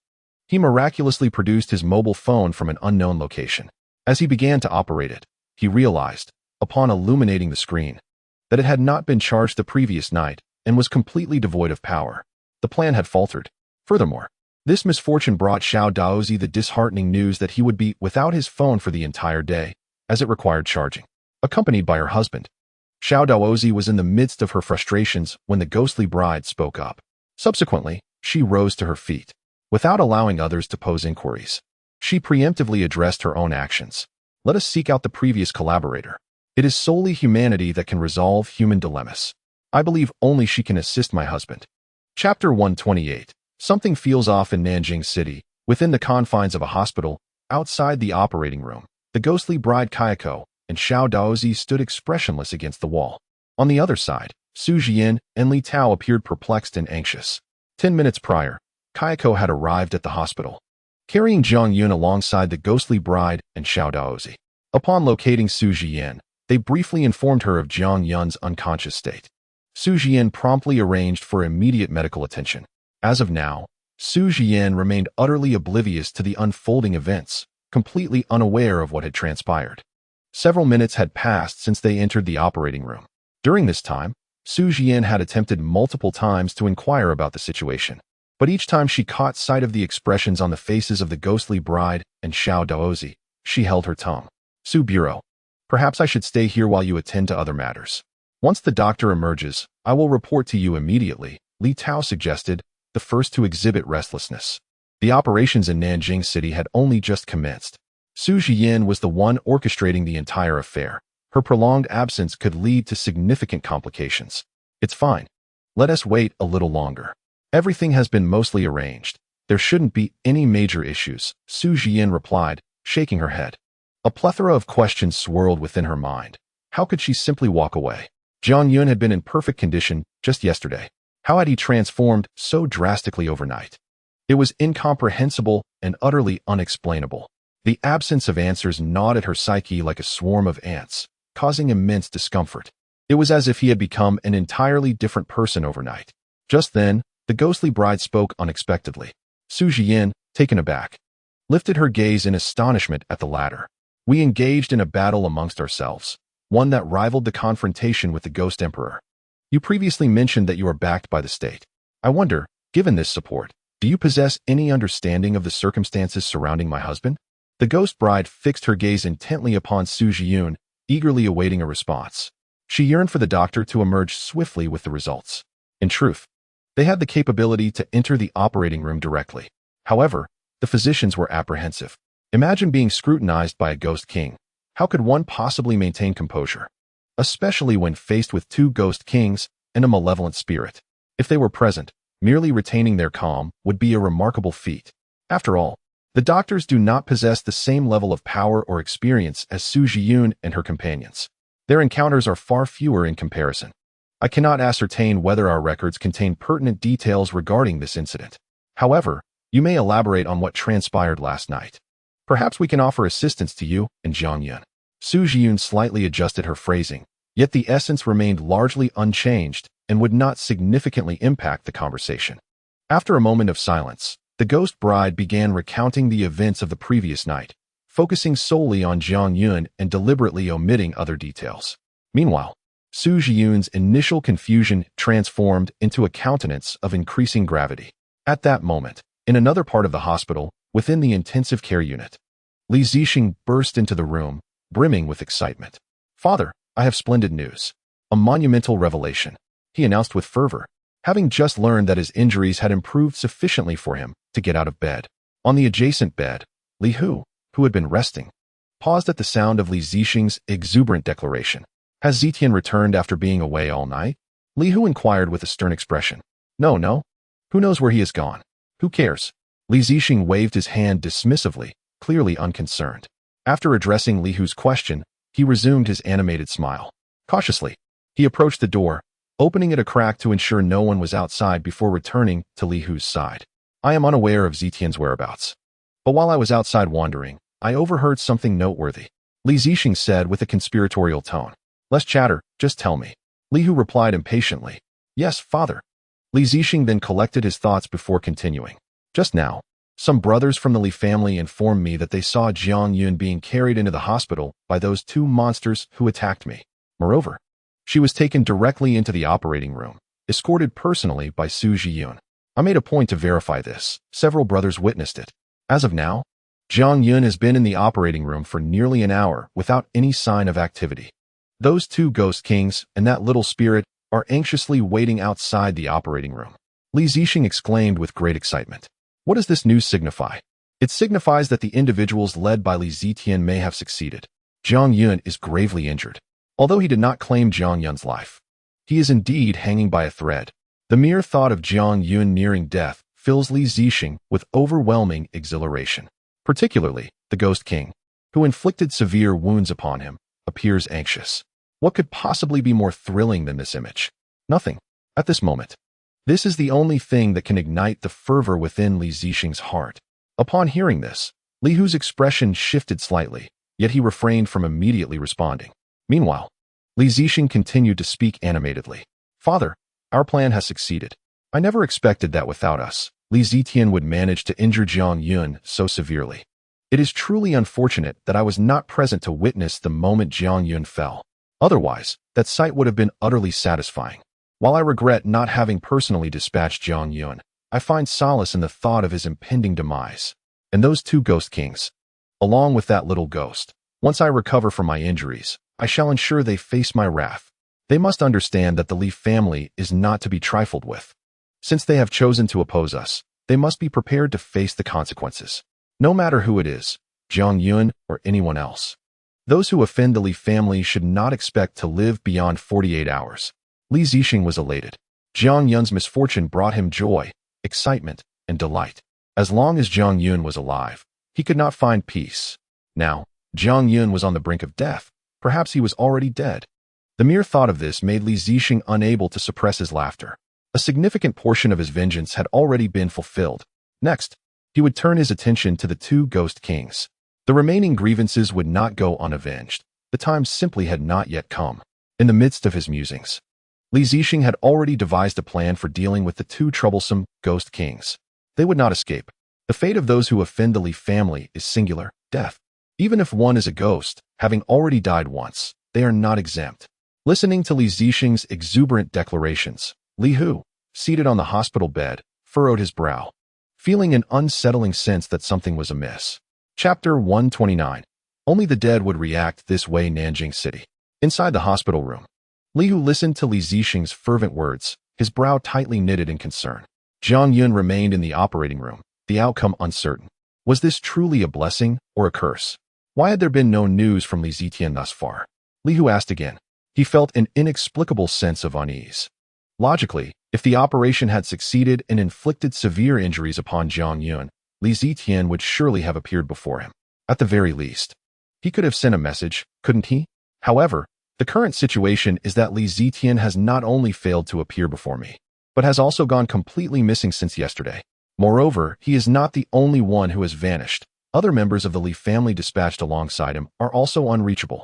he miraculously produced his mobile phone from an unknown location. As he began to operate it, he realized, upon illuminating the screen, that it had not been charged the previous night and was completely devoid of power. The plan had faltered. Furthermore, this misfortune brought Xiao Daozi the disheartening news that he would be without his phone for the entire day, as it required charging. Accompanied by her husband, Xiao Daozi was in the midst of her frustrations when the ghostly bride spoke up. Subsequently, she rose to her feet. Without allowing others to pose inquiries, she preemptively addressed her own actions. Let us seek out the previous collaborator. It is solely humanity that can resolve human dilemmas. I believe only she can assist my husband. Chapter 128. Something feels off in Nanjing City, within the confines of a hospital, outside the operating room. The ghostly bride Kayako and Xiao Daozi stood expressionless against the wall. On the other side, Su Jian and Li Tao appeared perplexed and anxious. 10 minutes prior, Kayako had arrived at the hospital, carrying Jiang Yun alongside the ghostly bride and Xiao Daozi. Upon locating Su Jian, they briefly informed her of Jiang Yun's unconscious state. Su Jian promptly arranged for immediate medical attention. As of now, Su Jian remained utterly oblivious to the unfolding events, completely unaware of what had transpired. Several minutes had passed since they entered the operating room. During this time, Su Jian had attempted multiple times to inquire about the situation, but each time she caught sight of the expressions on the faces of the ghostly bride and Xiao Daozi, she held her tongue. Su Bureau, perhaps I should stay here while you attend to other matters. Once the doctor emerges, I will report to you immediately, Li Tao suggested, the first to exhibit restlessness. The operations in Nanjing City had only just commenced. Su Jian was the one orchestrating the entire affair. Her prolonged absence could lead to significant complications. It's fine. Let us wait a little longer. Everything has been mostly arranged. There shouldn't be any major issues, Su Jian replied, shaking her head. A plethora of questions swirled within her mind. How could she simply walk away? Jiang Yun had been in perfect condition just yesterday. How had he transformed so drastically overnight? It was incomprehensible and utterly unexplainable. The absence of answers gnawed at her psyche like a swarm of ants, causing immense discomfort. It was as if he had become an entirely different person overnight. Just then, the ghostly bride spoke unexpectedly. Su Jian, taken aback, lifted her gaze in astonishment at the latter. We engaged in a battle amongst ourselves. one that rivaled the confrontation with the Ghost Emperor. You previously mentioned that you are backed by the state. I wonder, given this support, do you possess any understanding of the circumstances surrounding my husband? The ghost bride fixed her gaze intently upon Su Jiyun, eagerly awaiting a response. She yearned for the doctor to emerge swiftly with the results. In truth, they had the capability to enter the operating room directly. However, the physicians were apprehensive. Imagine being scrutinized by a ghost king. How could one possibly maintain composure? Especially when faced with two ghost kings and a malevolent spirit. If they were present, merely retaining their calm would be a remarkable feat. After all, the doctors do not possess the same level of power or experience as Su Jiyun and her companions. Their encounters are far fewer in comparison. I cannot ascertain whether our records contain pertinent details regarding this incident. However, you may elaborate on what transpired last night. Perhaps we can offer assistance to you and Jiang Yun. Su Jiyun slightly adjusted her phrasing, yet the essence remained largely unchanged and would not significantly impact the conversation. After a moment of silence, the ghost bride began recounting the events of the previous night, focusing solely on Jiang Yun and deliberately omitting other details. Meanwhile, Su Jiyun's initial confusion transformed into a countenance of increasing gravity. At that moment, in another part of the hospital, within the intensive care unit, Li Zixing burst into the room, brimming with excitement. "Father, I have splendid news. A monumental revelation," he announced with fervor, having just learned that his injuries had improved sufficiently for him to get out of bed. On the adjacent bed, Li Hu, who had been resting, paused at the sound of Li Zixing's exuberant declaration. "Has Zetian returned after being away all night?" Li Hu inquired with a stern expression. No. Who knows where he has gone? Who cares?" Li Zixing waved his hand dismissively, clearly unconcerned. After addressing Li Hu's question, he resumed his animated smile. Cautiously, he approached the door, opening it a crack to ensure no one was outside before returning to Li Hu's side. "I am unaware of Zetian's whereabouts. But while I was outside wandering, I overheard something noteworthy," Li Zixing said with a conspiratorial tone. "Less chatter, just tell me." Li Hu replied impatiently. "Yes, father." Li Zixing then collected his thoughts before continuing. "Just now, some brothers from the Li family informed me that they saw Jiang Yun being carried into the hospital by those two monsters who attacked me. Moreover, she was taken directly into the operating room, escorted personally by Su Jiyun. I made a point to verify this. Several brothers witnessed it. As of now, Jiang Yun has been in the operating room for nearly an hour without any sign of activity. Those two ghost kings and that little spirit are anxiously waiting outside the operating room." Li Zixing exclaimed with great excitement. "What does this news signify?" "It signifies that the individuals led by Li Zetian may have succeeded. Jiang Yun is gravely injured. Although he did not claim Jiang Yun's life, he is indeed hanging by a thread." The mere thought of Jiang Yun nearing death fills Li Zixing with overwhelming exhilaration. Particularly, the Ghost King, who inflicted severe wounds upon him, appears anxious. What could possibly be more thrilling than this image? Nothing. At this moment. This is the only thing that can ignite the fervor within Li Zixing's heart. Upon hearing this, Li Hu's expression shifted slightly, yet he refrained from immediately responding. Meanwhile, Li Zixing continued to speak animatedly. "Father, our plan has succeeded. I never expected that without us, Li Zetian would manage to injure Jiang Yun so severely. It is truly unfortunate that I was not present to witness the moment Jiang Yun fell. Otherwise, that sight would have been utterly satisfying. While I regret not having personally dispatched Jiang Yun, I find solace in the thought of his impending demise. And those two ghost kings, along with that little ghost, once I recover from my injuries, I shall ensure they face my wrath. They must understand that the Li family is not to be trifled with. Since they have chosen to oppose us, they must be prepared to face the consequences. No matter who it is, Jiang Yun or anyone else. Those who offend the Li family should not expect to live beyond 48 hours. Li Zixing was elated. Jiang Yun's misfortune brought him joy, excitement, and delight. As long as Jiang Yun was alive, he could not find peace. Now, Jiang Yun was on the brink of death. Perhaps he was already dead. The mere thought of this made Li Zixing unable to suppress his laughter. A significant portion of his vengeance had already been fulfilled. Next, he would turn his attention to the two ghost kings. The remaining grievances would not go unavenged. The time simply had not yet come. In the midst of his musings, Li Zixing had already devised a plan for dealing with the two troublesome ghost kings. They would not escape. The fate of those who offend the Li family is singular, death. Even if one is a ghost, having already died once, they are not exempt. Listening to Li Zixing's exuberant declarations, Li Hu, seated on the hospital bed, furrowed his brow, feeling an unsettling sense that something was amiss. Chapter 129. Only the dead would react this way. Nanjing City. Inside the hospital room, Li Hu listened to Li Zixing's fervent words, his brow tightly knitted in concern. Jiang Yun remained in the operating room, the outcome uncertain. Was this truly a blessing or a curse? Why had there been no news from Li Zitian thus far? Li Hu asked again. He felt an inexplicable sense of unease. Logically, if the operation had succeeded and inflicted severe injuries upon Jiang Yun, Li Zitian would surely have appeared before him. At the very least, he could have sent a message, couldn't he? However, the current situation is that Li Zitian has not only failed to appear before me, but has also gone completely missing since yesterday. Moreover, he is not the only one who has vanished. Other members of the Li family dispatched alongside him are also unreachable.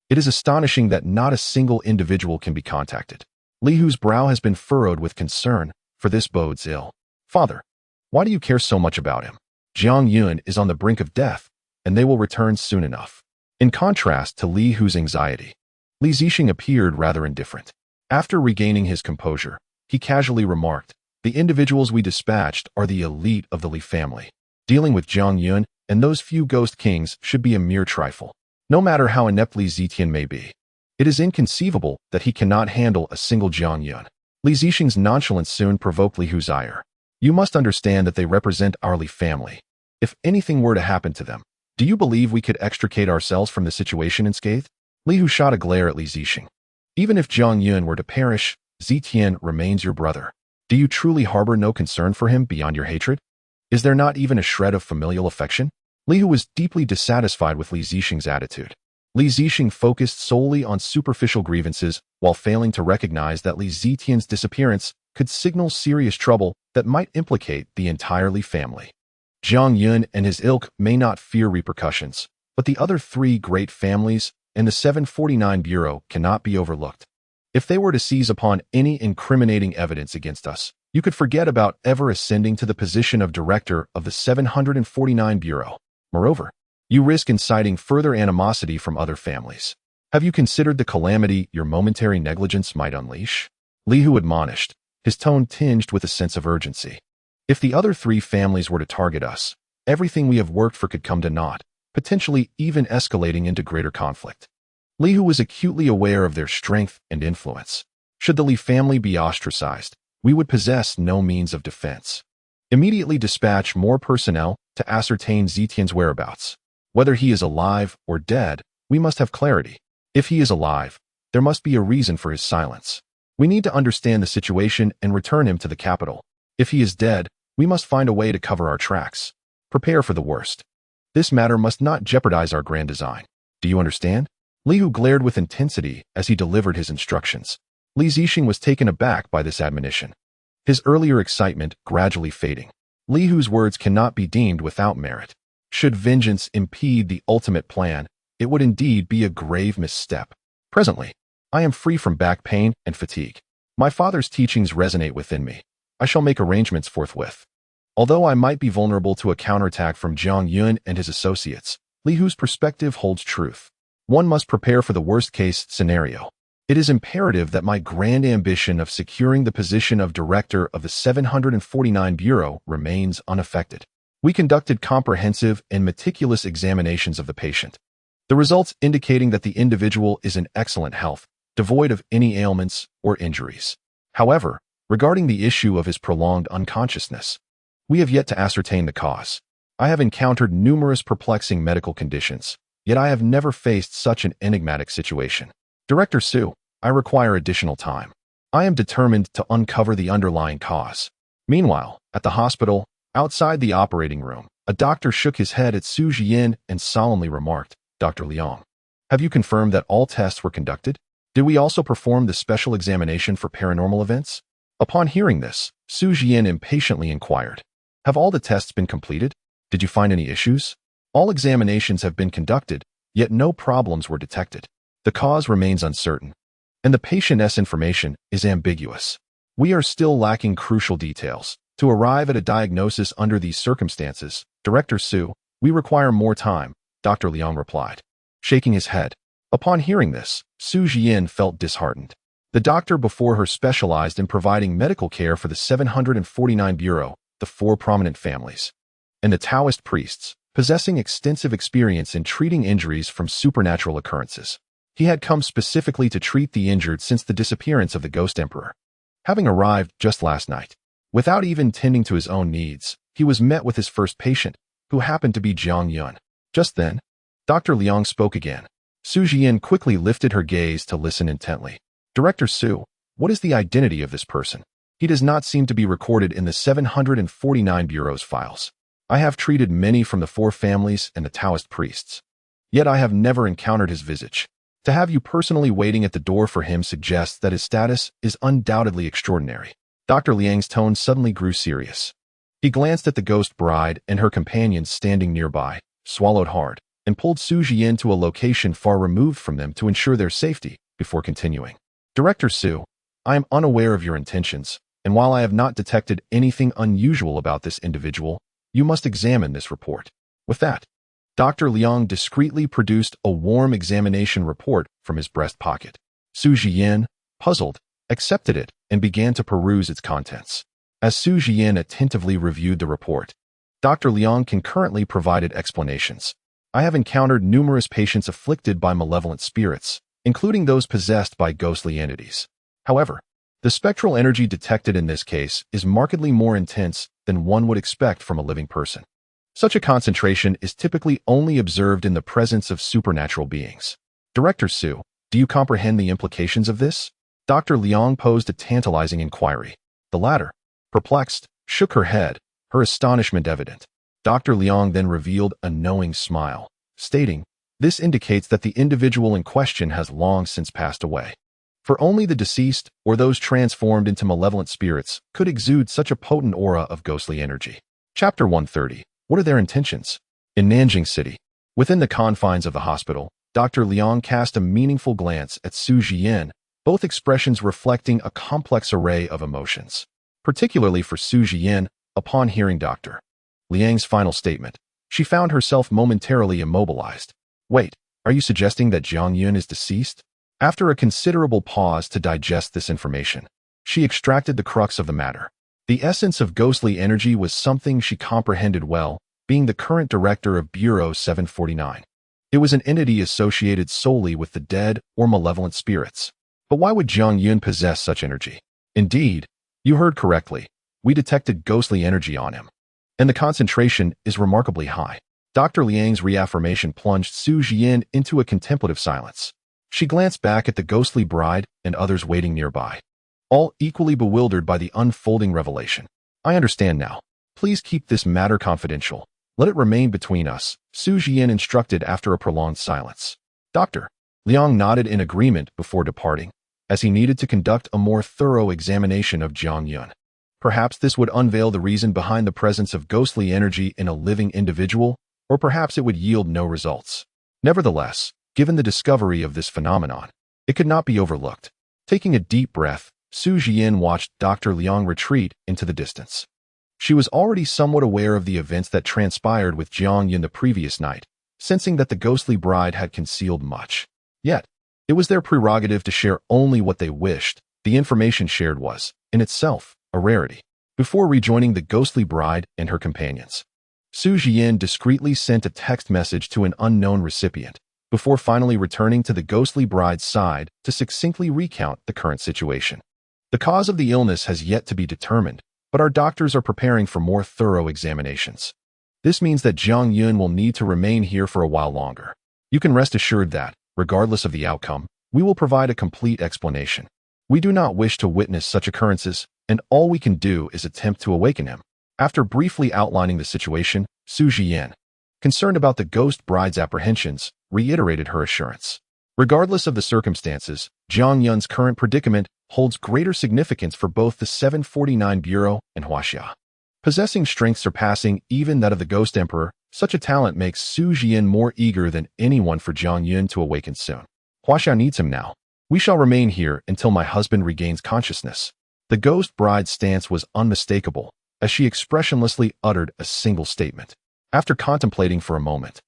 It is astonishing that not a single individual can be contacted. Li Hu's brow has been furrowed with concern, for this bodes ill. Father, why do you care so much about him? Jiang Yun is on the brink of death, and they will return soon enough. In contrast to Li Hu's anxiety, Li Zixing appeared rather indifferent. After regaining his composure, he casually remarked, the individuals we dispatched are the elite of the Li family. Dealing with Jiang Yun and those few ghost kings should be a mere trifle. No matter how inept Li Zitian may be, it is inconceivable that he cannot handle a single Jiang Yun. Li Zixing's nonchalance soon provoked Li Hu's ire. You must understand that they represent our Li family. If anything were to happen to them, do you believe we could extricate ourselves from the situation unscathed? Li Hu shot a glare at Li Zixing. Even if Jiang Yun were to perish, Zitian remains your brother. Do you truly harbor no concern for him beyond your hatred? Is there not even a shred of familial affection? Li Hu was deeply dissatisfied with Li Zixing's attitude. Li Zixing focused solely on superficial grievances while failing to recognize that Li Zitian's disappearance could signal serious trouble that might implicate the entire Li family. Jiang Yun and his ilk may not fear repercussions, but the other three great families and the 749 Bureau cannot be overlooked. If they were to seize upon any incriminating evidence against us, you could forget about ever ascending to the position of director of the 749 Bureau. Moreover, you risk inciting further animosity from other families. Have you considered the calamity your momentary negligence might unleash? Li Hu admonished, his tone tinged with a sense of urgency. If the other three families were to target us, everything we have worked for could come to naught, potentially even escalating into greater conflict. Li Hu was acutely aware of their strength and influence. Should the Li family be ostracized, we would possess no means of defense. Immediately dispatch more personnel to ascertain Zitian's whereabouts. Whether he is alive or dead, we must have clarity. If he is alive, there must be a reason for his silence. We need to understand the situation and return him to the capital. If he is dead, we must find a way to cover our tracks. Prepare for the worst. This matter must not jeopardize our grand design. Do you understand? Li Hu glared with intensity as he delivered his instructions. Li Zixing was taken aback by this admonition, his earlier excitement gradually fading. Li Hu's words cannot be deemed without merit. Should vengeance impede the ultimate plan, it would indeed be a grave misstep. Presently, I am free from back pain and fatigue. My father's teachings resonate within me. I shall make arrangements forthwith. Although I might be vulnerable to a counterattack from Jiang Yun and his associates, Li Hu's perspective holds truth. One must prepare for the worst-case scenario. It is imperative that my grand ambition of securing the position of director of the 749 Bureau remains unaffected. We conducted comprehensive and meticulous examinations of the patient, the results indicating that the individual is in excellent health, devoid of any ailments or injuries. However, regarding the issue of his prolonged unconsciousness, we have yet to ascertain the cause. I have encountered numerous perplexing medical conditions, yet I have never faced such an enigmatic situation. Director Su, I require additional time. I am determined to uncover the underlying cause. Meanwhile, at the hospital, outside the operating room, a doctor shook his head at Su Jian and solemnly remarked, Dr. Liang, have you confirmed that all tests were conducted? Did we also perform the special examination for paranormal events? Upon hearing this, Su Jian impatiently inquired, have all the tests been completed? Did you find any issues? All examinations have been conducted, yet no problems were detected. The cause remains uncertain, and the patient's information is ambiguous. We are still lacking crucial details. To arrive at a diagnosis under these circumstances, Director Su, we require more time, Dr. Liang replied, shaking his head. Upon hearing this, Su Jian felt disheartened. The doctor before her specialized in providing medical care for the 749 Bureau, the 4 prominent families, and the Taoist priests, possessing extensive experience in treating injuries from supernatural occurrences. He had come specifically to treat the injured since the disappearance of the Ghost Emperor. Having arrived just last night, without even tending to his own needs, he was met with his first patient, who happened to be Jiang Yun. Just then, Dr. Liang spoke again. Su Jian quickly lifted her gaze to listen intently. Director Su, what is the identity of this person? He does not seem to be recorded in the 749 Bureau's files. I have treated many from the 4 families and the Taoist priests. Yet I have never encountered his visage. To have you personally waiting at the door for him suggests that his status is undoubtedly extraordinary. Dr. Liang's tone suddenly grew serious. He glanced at the ghost bride and her companions standing nearby, swallowed hard, and pulled Su Jian to a location far removed from them to ensure their safety, before continuing. Director Su, I am unaware of your intentions, and while I have not detected anything unusual about this individual, you must examine this report. With that, Dr. Liang discreetly produced a warm examination report from his breast pocket. Su Jian, puzzled, accepted it and began to peruse its contents. As Su Jian attentively reviewed the report, Dr. Liang concurrently provided explanations. I have encountered numerous patients afflicted by malevolent spirits, including those possessed by ghostly entities. However, the spectral energy detected in this case is markedly more intense than one would expect from a living person. Such a concentration is typically only observed in the presence of supernatural beings. Director Su, do you comprehend the implications of this? Dr. Liang posed a tantalizing inquiry. The latter, perplexed, shook her head, her astonishment evident. Dr. Liang then revealed a knowing smile, stating, this indicates that the individual in question has long since passed away. For only the deceased or those transformed into malevolent spirits could exude such a potent aura of ghostly energy. Chapter 130. What are their intentions? In Nanjing City, within the confines of the hospital, Dr. Liang cast a meaningful glance at Su Jian, both expressions reflecting a complex array of emotions. Particularly for Su Jian, upon hearing Dr. Liang's final statement, she found herself momentarily immobilized. Wait, are you suggesting that Jiang Yun is deceased? After a considerable pause to digest this information, she extracted the crux of the matter. The essence of ghostly energy was something she comprehended well, being the current director of Bureau 749. It was an entity associated solely with the dead or malevolent spirits. But why would Jiang Yun possess such energy? Indeed, you heard correctly. We detected ghostly energy on him. And the concentration is remarkably high. Dr. Liang's reaffirmation plunged Su Jian into a contemplative silence. She glanced back at the ghostly bride and others waiting nearby, all equally bewildered by the unfolding revelation. I understand now. Please keep this matter confidential. Let it remain between us, Su Jian instructed after a prolonged silence. Dr. Liang nodded in agreement before departing, as he needed to conduct a more thorough examination of Jiang Yun. Perhaps this would unveil the reason behind the presence of ghostly energy in a living individual, or perhaps it would yield no results. Nevertheless, given the discovery of this phenomenon, it could not be overlooked. Taking a deep breath, Su Jian watched Dr. Liang retreat into the distance. She was already somewhat aware of the events that transpired with Jiang Yun the previous night, sensing that the ghostly bride had concealed much. Yet, it was their prerogative to share only what they wished. The information shared was, in itself, a rarity. Before rejoining the ghostly bride and her companions, Su Jian discreetly sent a text message to an unknown recipient, before finally returning to the ghostly bride's side to succinctly recount the current situation. The cause of the illness has yet to be determined, but our doctors are preparing for more thorough examinations. This means that Jiang Yun will need to remain here for a while longer. You can rest assured that, regardless of the outcome, we will provide a complete explanation. We do not wish to witness such occurrences, and all we can do is attempt to awaken him. After briefly outlining the situation, Su Jian, concerned about the ghost bride's apprehensions, reiterated her assurance. Regardless of the circumstances, Jiang Yun's current predicament holds greater significance for both the 749 Bureau and Huaxia. Possessing strength surpassing even that of the Ghost Emperor, such a talent makes Su Jian more eager than anyone for Jiang Yun to awaken soon. Huaxia needs him now. We shall remain here until my husband regains consciousness. The ghost bride's stance was unmistakable, as she expressionlessly uttered a single statement. After contemplating for a moment,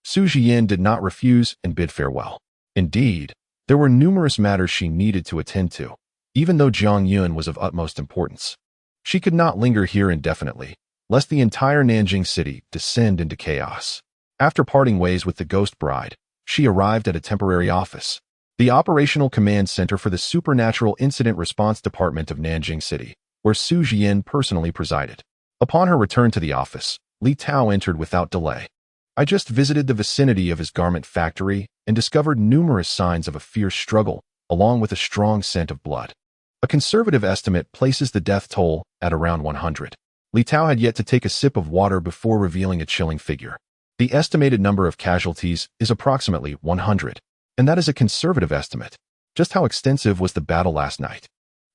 Su Jian did not refuse and bid farewell. Indeed, there were numerous matters she needed to attend to, even though Jiang Yun was of utmost importance. She could not linger here indefinitely, lest the entire Nanjing city descend into chaos. After parting ways with the ghost bride, she arrived at a temporary office, the Operational Command Center for the Supernatural Incident Response Department of Nanjing City, where Su Jian personally presided. Upon her return to the office, Li Tao entered without delay. I just visited the vicinity of his garment factory and discovered numerous signs of a fierce struggle, along with a strong scent of blood. A conservative estimate places the death toll at around 100. Li Tao had yet to take a sip of water before revealing a chilling figure. The estimated number of casualties is approximately 100. And that is a conservative estimate. Just how extensive was the battle last night?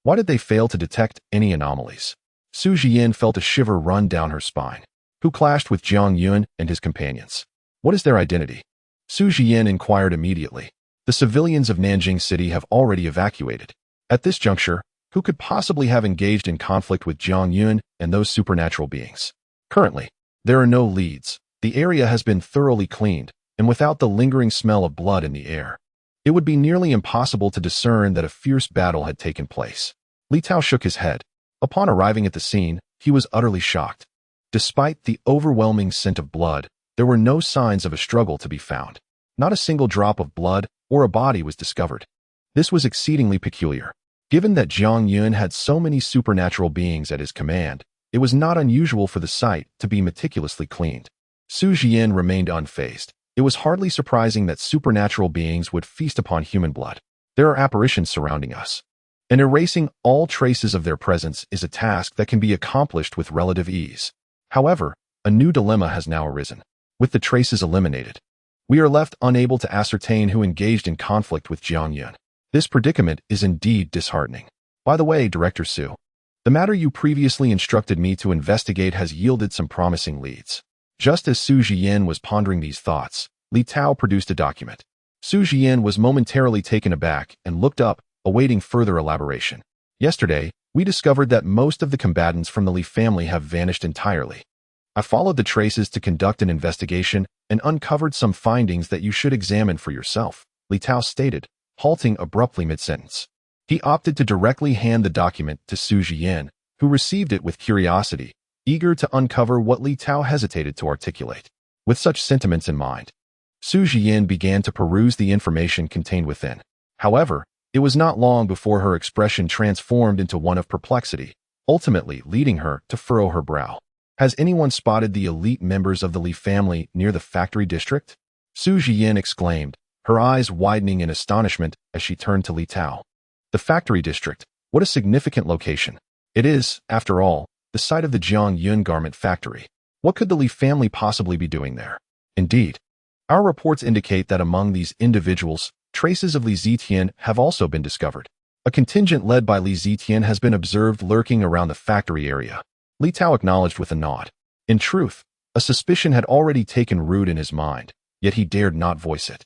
Why did they fail to detect any anomalies? Su Jian felt a shiver run down her spine. Who clashed with Jiang Yun and his companions? What is their identity? Su Jian inquired immediately. The civilians of Nanjing City have already evacuated. At this juncture, who could possibly have engaged in conflict with Jiang Yun and those supernatural beings? Currently, there are no leads. The area has been thoroughly cleaned, and without the lingering smell of blood in the air, it would be nearly impossible to discern that a fierce battle had taken place. Li Tao shook his head. Upon arriving at the scene, he was utterly shocked. Despite the overwhelming scent of blood, there were no signs of a struggle to be found. Not a single drop of blood or a body was discovered. This was exceedingly peculiar. Given that Jiang Yun had so many supernatural beings at his command, it was not unusual for the site to be meticulously cleaned. Su Jian remained unfazed. It was hardly surprising that supernatural beings would feast upon human blood. There are apparitions surrounding us, and erasing all traces of their presence is a task that can be accomplished with relative ease. However, a new dilemma has now arisen. With the traces eliminated, we are left unable to ascertain who engaged in conflict with Jiang Yun. This predicament is indeed disheartening. By the way, Director Su, the matter you previously instructed me to investigate has yielded some promising leads. Just as Su Jian was pondering these thoughts, Li Tao produced a document. Su Jian was momentarily taken aback and looked up, awaiting further elaboration. Yesterday, we discovered that most of the combatants from the Li family have vanished entirely. I followed the traces to conduct an investigation and uncovered some findings that you should examine for yourself, Li Tao stated, halting abruptly mid-sentence. He opted to directly hand the document to Su Jian, who received it with curiosity, eager to uncover what Li Tao hesitated to articulate. With such sentiments in mind, Su Jian began to peruse the information contained within. However, it was not long before her expression transformed into one of perplexity, ultimately leading her to furrow her brow. Has anyone spotted the elite members of the Li family near the factory district? Su Jian exclaimed, her eyes widening in astonishment as she turned to Li Tao. The factory district, what a significant location. It is, after all, the site of the Jiang Yun garment factory. What could the Li family possibly be doing there? Indeed, our reports indicate that among these individuals, traces of Li Zitian have also been discovered. A contingent led by Li Zitian has been observed lurking around the factory area. Li Tao acknowledged with a nod. In truth, a suspicion had already taken root in his mind, yet he dared not voice it.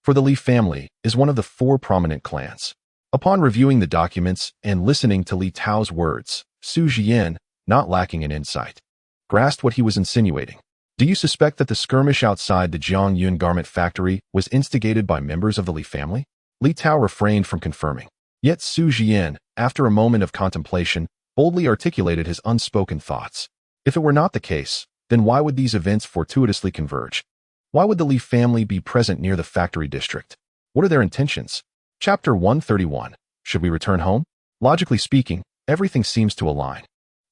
For the Li family is one of the 4 prominent clans. Upon reviewing the documents and listening to Li Tao's words, Su Jian, not lacking in insight, grasped what he was insinuating. Do you suspect that the skirmish outside the Jiang Yun garment factory was instigated by members of the Li family? Li Tao refrained from confirming. Yet Su Jian, after a moment of contemplation, boldly articulated his unspoken thoughts. If it were not the case, then why would these events fortuitously converge? Why would the Li family be present near the factory district? What are their intentions? Chapter 131. Should we return home? Logically speaking, everything seems to align.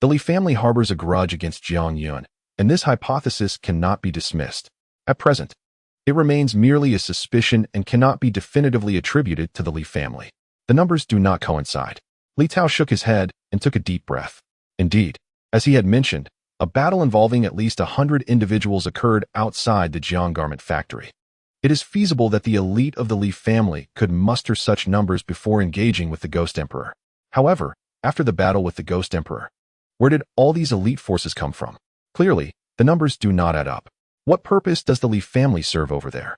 The Li family harbors a grudge against Jiang Yun, and this hypothesis cannot be dismissed. At present, it remains merely a suspicion and cannot be definitively attributed to the Li family. The numbers do not coincide. Li Tao shook his head and took a deep breath. Indeed, as he had mentioned, a battle involving at least 100 individuals occurred outside the Jiang garment factory. It is feasible that the elite of the Li family could muster such numbers before engaging with the Ghost Emperor. However, after the battle with the Ghost Emperor, where did all these elite forces come from? Clearly, the numbers do not add up. What purpose does the Li family serve over there?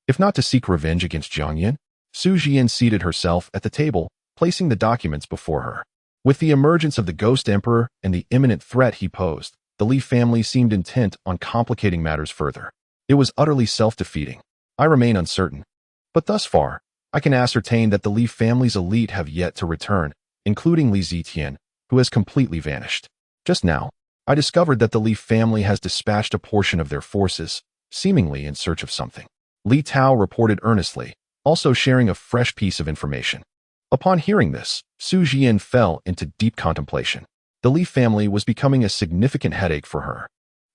If not to seek revenge against Jiang Yun? Su Jian seated herself at the table, placing the documents before her. With the emergence of the Ghost Emperor and the imminent threat he posed, the Li family seemed intent on complicating matters further. It was utterly self-defeating. I remain uncertain. But thus far, I can ascertain that the Li family's elite have yet to return, including Li Zetian, who has completely vanished. Just now, I discovered that the Li family has dispatched a portion of their forces, seemingly in search of something. Li Tao reported earnestly, also sharing a fresh piece of information. Upon hearing this, Su Jian fell into deep contemplation. The Li family was becoming a significant headache for her.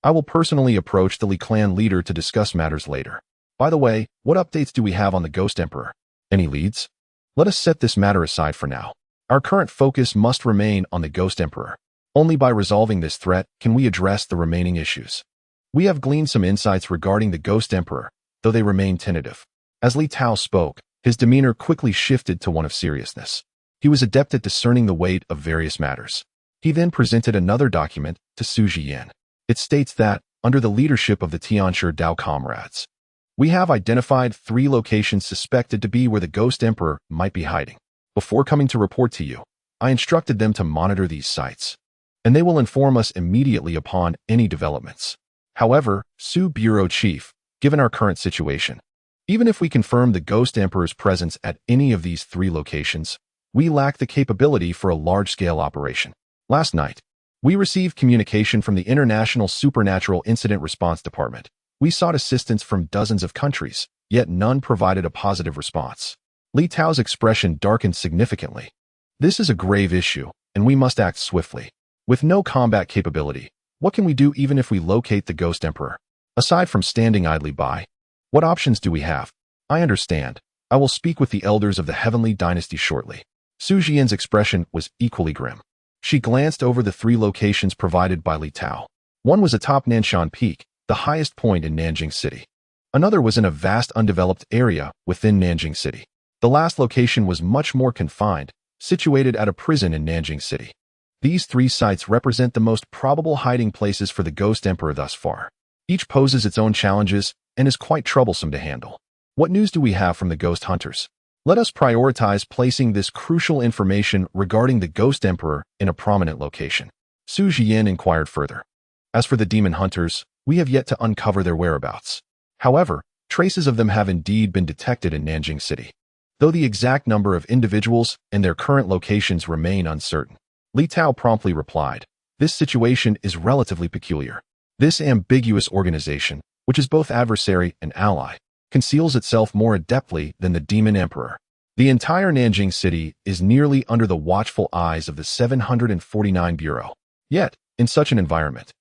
I will personally approach the Li clan leader to discuss matters later. By the way, what updates do we have on the Ghost Emperor? Any leads? Let us set this matter aside for now. Our current focus must remain on the Ghost Emperor. Only by resolving this threat can we address the remaining issues. We have gleaned some insights regarding the Ghost Emperor, though they remain tentative. As Li Tao spoke, his demeanor quickly shifted to one of seriousness. He was adept at discerning the weight of various matters. He then presented another document to Su Jian. It states that, under the leadership of the Tianshi Dao comrades, we have identified 3 locations suspected to be where the Ghost Emperor might be hiding. Before coming to report to you, I instructed them to monitor these sites, and they will inform us immediately upon any developments. However, Su Bureau Chief, given our current situation, even if we confirm the Ghost Emperor's presence at any of these 3 locations, we lack the capability for a large-scale operation. Last night, we received communication from the International Supernatural Incident Response Department. We sought assistance from dozens of countries, yet none provided a positive response. Li Tao's expression darkened significantly. This is a grave issue, and we must act swiftly. With no combat capability, what can we do even if we locate the Ghost Emperor? Aside from standing idly by, what options do we have? I understand. I will speak with the elders of the Heavenly Dynasty shortly. Su Jian's expression was equally grim. She glanced over the 3 locations provided by Li Tao. One was atop Nanshan Peak, the highest point in Nanjing City. Another was in a vast undeveloped area within Nanjing City. The last location was much more confined, situated at a prison in Nanjing City. These 3 sites represent the most probable hiding places for the Ghost Emperor thus far. Each poses its own challenges and is quite troublesome to handle. What news do we have from the Ghost Hunters? Let us prioritize placing this crucial information regarding the Ghost Emperor in a prominent location. Su Jian inquired further. As for the Demon Hunters, we have yet to uncover their whereabouts. However, traces of them have indeed been detected in Nanjing City, though the exact number of individuals and their current locations remain uncertain. Li Tao promptly replied, "This situation is relatively peculiar. This ambiguous organization, which is both adversary and ally, conceals itself more adeptly than the Demon Emperor. The entire Nanjing City is nearly under the watchful eyes of the 749 Bureau. Yet, in such an environment,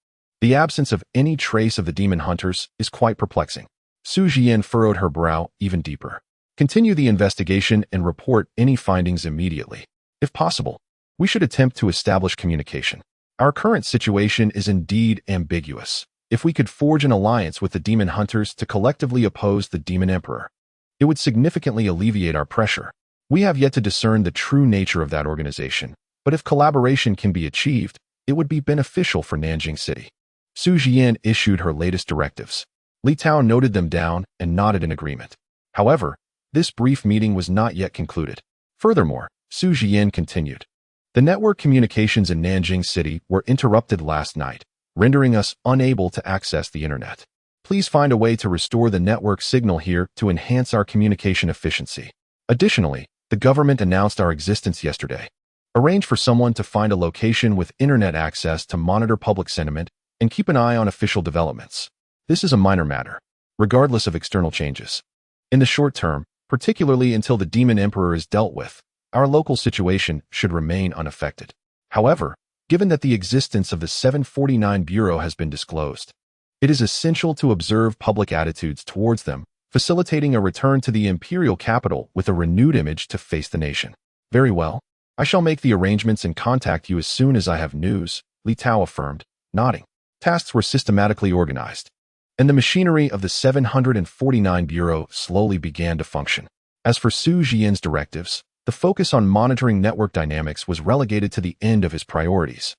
the absence of any trace of the Demon Hunters is quite perplexing." Su Jian furrowed her brow even deeper. "Continue the investigation and report any findings immediately. If possible, we should attempt to establish communication. Our current situation is indeed ambiguous. If we could forge an alliance with the Demon Hunters to collectively oppose the Demon Emperor, it would significantly alleviate our pressure. We have yet to discern the true nature of that organization, but if collaboration can be achieved, it would be beneficial for Nanjing City." Su Jian issued her latest directives. Li Tao noted them down and nodded in agreement. However, this brief meeting was not yet concluded. Furthermore, Su Jian continued, "The network communications in Nanjing City were interrupted last night, rendering us unable to access the internet. Please find a way to restore the network signal here to enhance our communication efficiency. Additionally, the government announced our existence yesterday. Arrange for someone to find a location with internet access to monitor public sentiment and keep an eye on official developments. This is a minor matter, regardless of external changes. In the short term, particularly until the Demon Emperor is dealt with, our local situation should remain unaffected. However, given that the existence of the 749 Bureau has been disclosed, it is essential to observe public attitudes towards them, facilitating a return to the imperial capital with a renewed image to face the nation." "Very well. I shall make the arrangements and contact you as soon as I have news," Li Tao affirmed, nodding. Tasks were systematically organized, and the machinery of the 749 Bureau slowly began to function. As for Su Jian's directives, the focus on monitoring network dynamics was relegated to the end of his priorities,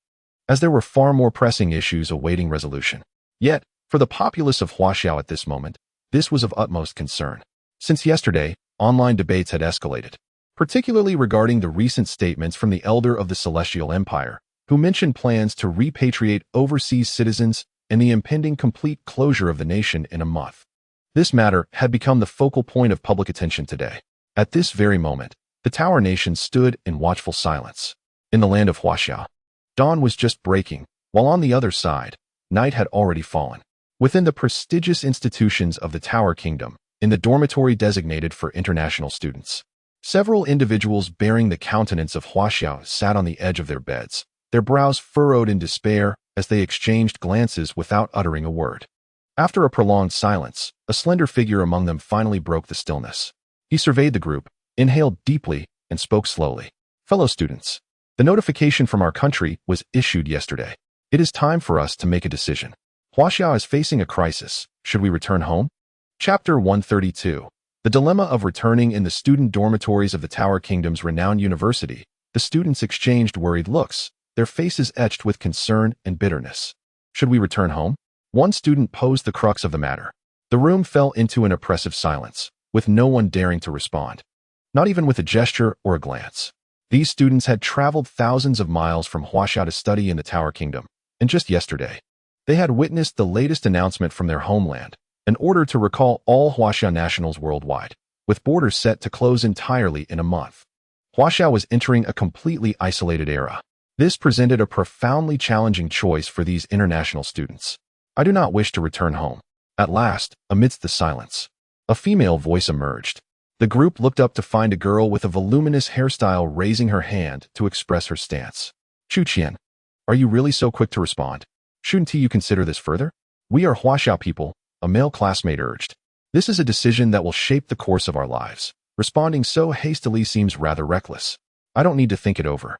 as there were far more pressing issues awaiting resolution. Yet, for the populace of Huaxiao at this moment, this was of utmost concern. Since yesterday, online debates had escalated, particularly regarding the recent statements from the elder of the Celestial Empire, who mentioned plans to repatriate overseas citizens and the impending complete closure of the nation in a month. This matter had become the focal point of public attention today. At this very moment, the Tower Nation stood in watchful silence. In the land of Huaxia, dawn was just breaking, while on the other side, night had already fallen. Within the prestigious institutions of the Tower Kingdom, in the dormitory designated for international students, several individuals bearing the countenance of Huaxia sat on the edge of their beds, their brows furrowed in despair as they exchanged glances without uttering a word. After a prolonged silence, a slender figure among them finally broke the stillness. He surveyed the group, inhaled deeply, and spoke slowly. Fellow students, the notification from our country was issued yesterday. It is time for us to make a decision. Huaxia is facing a crisis. Should we return home? Chapter 132. The dilemma of returning in the student dormitories of the Tower Kingdom's renowned university. The students exchanged worried looks, their faces etched with concern and bitterness. Should we return home? One student posed the crux of the matter. The room fell into an oppressive silence, with no one daring to respond. Not even with a gesture or a glance. These students had traveled thousands of miles from Huaxia to study in the Tower Kingdom, and just yesterday, they had witnessed the latest announcement from their homeland, an order to recall all Huaxia nationals worldwide, with borders set to close entirely in a month. Huaxia was entering a completely isolated era. This presented a profoundly challenging choice for these international students. I do not wish to return home. At last, amidst the silence, a female voice emerged. The group looked up to find a girl with a voluminous hairstyle raising her hand to express her stance. Chu Qian, are you really so quick to respond? Shouldn't you consider this further? We are Huaxia people, a male classmate urged. This is a decision that will shape the course of our lives. Responding so hastily seems rather reckless. I don't need to think it over.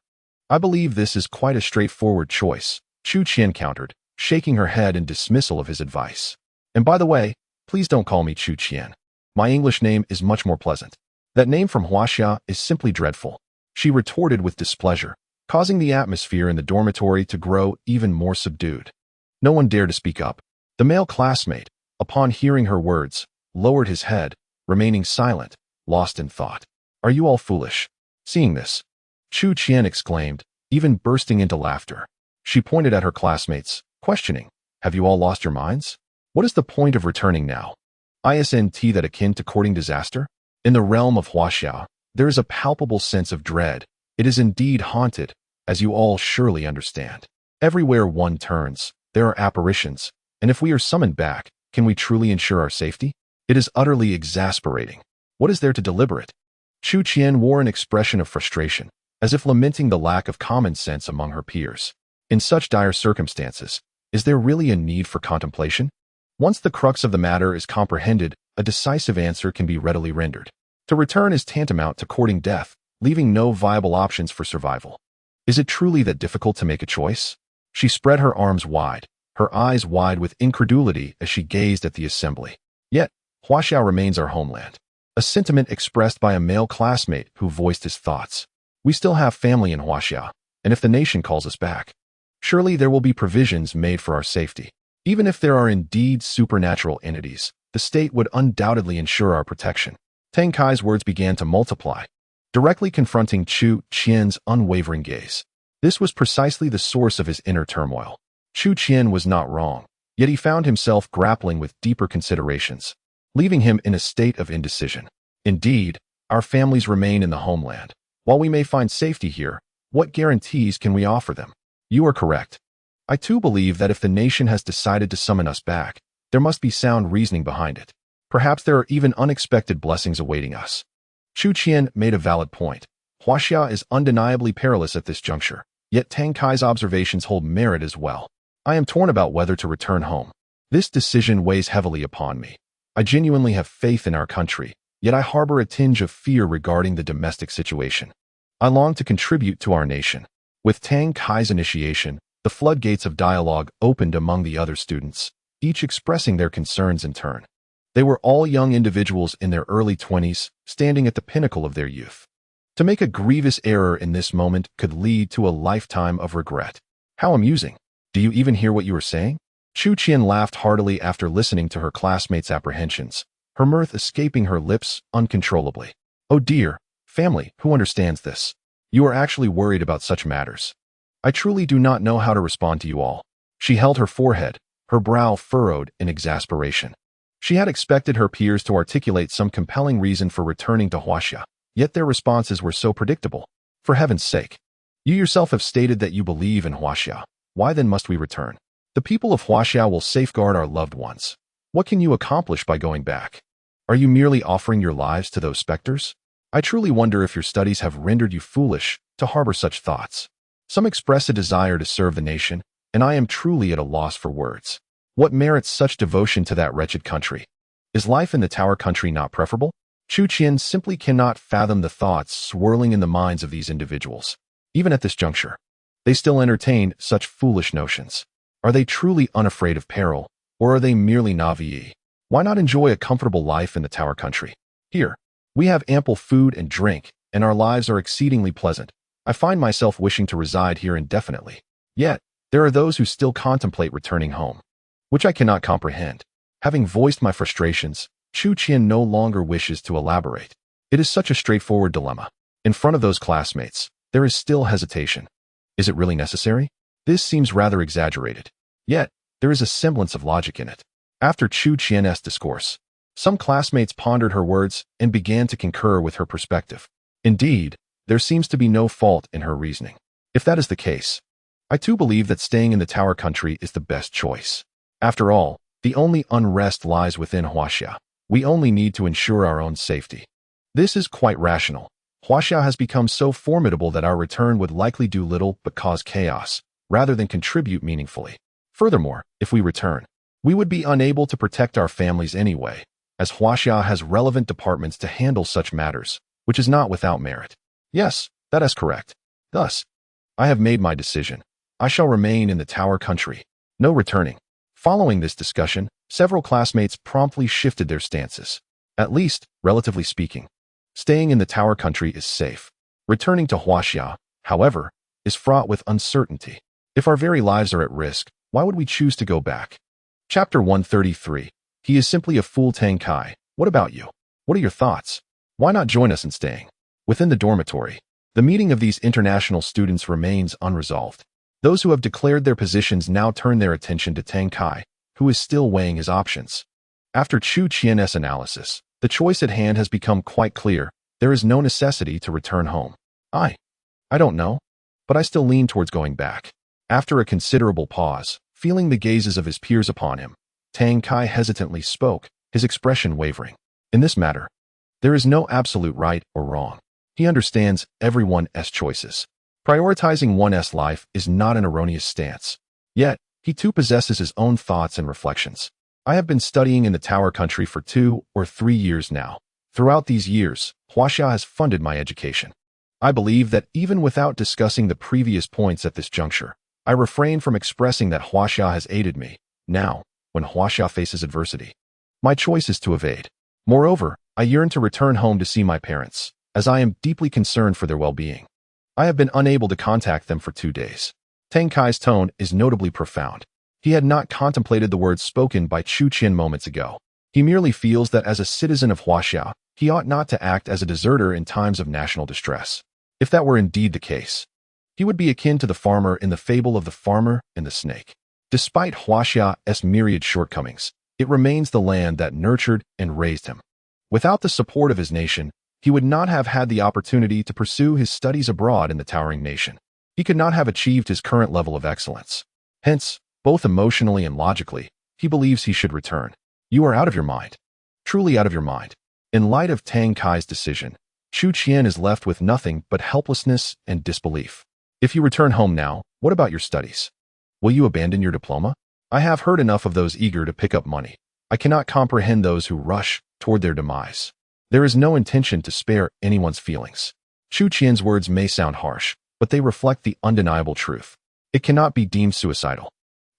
I believe this is quite a straightforward choice, Chu Qian countered, shaking her head in dismissal of his advice. And by the way, please don't call me Chu Qian. My English name is much more pleasant. That name from Huaxia is simply dreadful, she retorted with displeasure, causing the atmosphere in the dormitory to grow even more subdued. No one dared to speak up. The male classmate, upon hearing her words, lowered his head, remaining silent, lost in thought. Are you all foolish? Seeing this, Chu Qian exclaimed, even bursting into laughter. She pointed at her classmates, questioning, have you all lost your minds? What is the point of returning now? Isn't that akin to courting disaster? In the realm of Huaxia, there is a palpable sense of dread. It is indeed haunted, as you all surely understand. Everywhere one turns, there are apparitions, and if we are summoned back, can we truly ensure our safety? It is utterly exasperating. What is there to deliberate? Chu Qian wore an expression of frustration, as if lamenting the lack of common sense among her peers. In such dire circumstances, is there really a need for contemplation? Once the crux of the matter is comprehended, a decisive answer can be readily rendered. To return is tantamount to courting death, leaving no viable options for survival. Is it truly that difficult to make a choice? She spread her arms wide, her eyes wide with incredulity as she gazed at the assembly. Yet, Huaxia remains our homeland. A sentiment expressed by a male classmate who voiced his thoughts. We still have family in Huaxia, and if the nation calls us back, surely there will be provisions made for our safety. Even if there are indeed supernatural entities, the state would undoubtedly ensure our protection. Tang Kai's words began to multiply, directly confronting Chu Qian's unwavering gaze. This was precisely the source of his inner turmoil. Chu Qian was not wrong, yet he found himself grappling with deeper considerations, leaving him in a state of indecision. Indeed, our families remain in the homeland. While we may find safety here, what guarantees can we offer them? You are correct. I too believe that if the nation has decided to summon us back, there must be sound reasoning behind it. Perhaps there are even unexpected blessings awaiting us. Chu Qian made a valid point. Huaxia is undeniably perilous at this juncture, yet Tang Kai's observations hold merit as well. I am torn about whether to return home. This decision weighs heavily upon me. I genuinely have faith in our country, yet I harbor a tinge of fear regarding the domestic situation. I long to contribute to our nation. With Tang Kai's initiation, the floodgates of dialogue opened among the other students, each expressing their concerns in turn. They were all young individuals in their early 20s, standing at the pinnacle of their youth. To make a grievous error in this moment could lead to a lifetime of regret. How amusing. Do you even hear what you are saying? Chu Qian laughed heartily after listening to her classmates' apprehensions, her mirth escaping her lips uncontrollably. Oh dear, family, who understands this? You are actually worried about such matters. I truly do not know how to respond to you all. She held her forehead, her brow furrowed in exasperation. She had expected her peers to articulate some compelling reason for returning to Huaxia, yet their responses were so predictable. For heaven's sake, you yourself have stated that you believe in Huaxia. Why then must we return? The people of Huaxia will safeguard our loved ones. What can you accomplish by going back? Are you merely offering your lives to those specters? I truly wonder if your studies have rendered you foolish to harbor such thoughts. Some express a desire to serve the nation, and I am truly at a loss for words. What merits such devotion to that wretched country? Is life in the Tower Country not preferable? Chu Qian simply cannot fathom the thoughts swirling in the minds of these individuals. Even at this juncture, they still entertain such foolish notions. Are they truly unafraid of peril, or are they merely naive? Why not enjoy a comfortable life in the Tower Country? Here, we have ample food and drink, and our lives are exceedingly pleasant. I find myself wishing to reside here indefinitely. Yet, there are those who still contemplate returning home, which I cannot comprehend. Having voiced my frustrations, Chu Qian no longer wishes to elaborate. It is such a straightforward dilemma. In front of those classmates, there is still hesitation. Is it really necessary? This seems rather exaggerated. Yet, there is a semblance of logic in it. After Chu Qian's discourse, some classmates pondered her words and began to concur with her perspective. Indeed, there seems to be no fault in her reasoning. If that is the case, I too believe that staying in the Tower Country is the best choice. After all, the only unrest lies within Huaxia. We only need to ensure our own safety. This is quite rational. Huaxia has become so formidable that our return would likely do little but cause chaos, rather than contribute meaningfully. Furthermore, if we return, we would be unable to protect our families anyway, as Huaxia has relevant departments to handle such matters, which is not without merit. Yes, that is correct. Thus, I have made my decision. I shall remain in the Tower Country. No returning. Following this discussion, several classmates promptly shifted their stances. At least, relatively speaking, staying in the Tower Country is safe. Returning to Huaxia, however, is fraught with uncertainty. If our very lives are at risk, why would we choose to go back? Chapter 133. He is simply a fool. Tang Kai. What about you? What are your thoughts? Why not join us in staying? Within the dormitory, the meeting of these international students remains unresolved. Those who have declared their positions now turn their attention to Tang Kai, who is still weighing his options. After Chu Qian's analysis, the choice at hand has become quite clear. There is no necessity to return home. I don't know, but I still lean towards going back. After a considerable pause, feeling the gazes of his peers upon him, Tang Kai hesitantly spoke, his expression wavering. In this matter, there is no absolute right or wrong. He understands everyone's choices. Prioritizing one's life is not an erroneous stance. Yet, he too possesses his own thoughts and reflections. I have been studying in the Tower Country for 2 or 3 years now. Throughout these years, Huaxia has funded my education. I believe that even without discussing the previous points at this juncture, I refrain from expressing that Huaxia has aided me. Now, when Huaxia faces adversity, my choice is to evade. Moreover, I yearn to return home to see my parents, as I am deeply concerned for their well-being. I have been unable to contact them for 2 days. Tang Kai's tone is notably profound. He had not contemplated the words spoken by Chu Qian moments ago. He merely feels that as a citizen of Huaxia, he ought not to act as a deserter in times of national distress. If that were indeed the case, he would be akin to the farmer in the fable of the farmer and the snake. Despite Huaxia's myriad shortcomings, it remains the land that nurtured and raised him. Without the support of his nation, he would not have had the opportunity to pursue his studies abroad in the towering nation. He could not have achieved his current level of excellence. Hence, both emotionally and logically, he believes he should return. You are out of your mind. Truly out of your mind. In light of Tang Kai's decision, Chu Qian is left with nothing but helplessness and disbelief. If you return home now, what about your studies? Will you abandon your diploma? I have heard enough of those eager to pick up money. I cannot comprehend those who rush toward their demise. There is no intention to spare anyone's feelings. Chu Qian's words may sound harsh, but they reflect the undeniable truth. It cannot be deemed suicidal.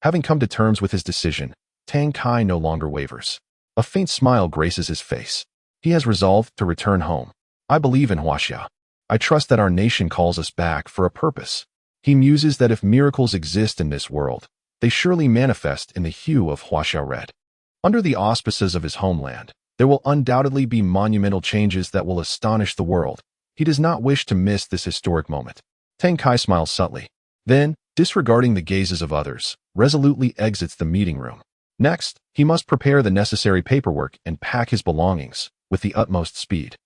Having come to terms with his decision, Tang Kai no longer wavers. A faint smile graces his face. He has resolved to return home. I believe in Huaxia. I trust that our nation calls us back for a purpose. He muses that if miracles exist in this world, they surely manifest in the hue of Huaxia red. Under the auspices of his homeland, there will undoubtedly be monumental changes that will astonish the world. He does not wish to miss this historic moment. Tang Kai smiles subtly. Then, disregarding the gazes of others, resolutely exits the meeting room. Next, he must prepare the necessary paperwork and pack his belongings with the utmost speed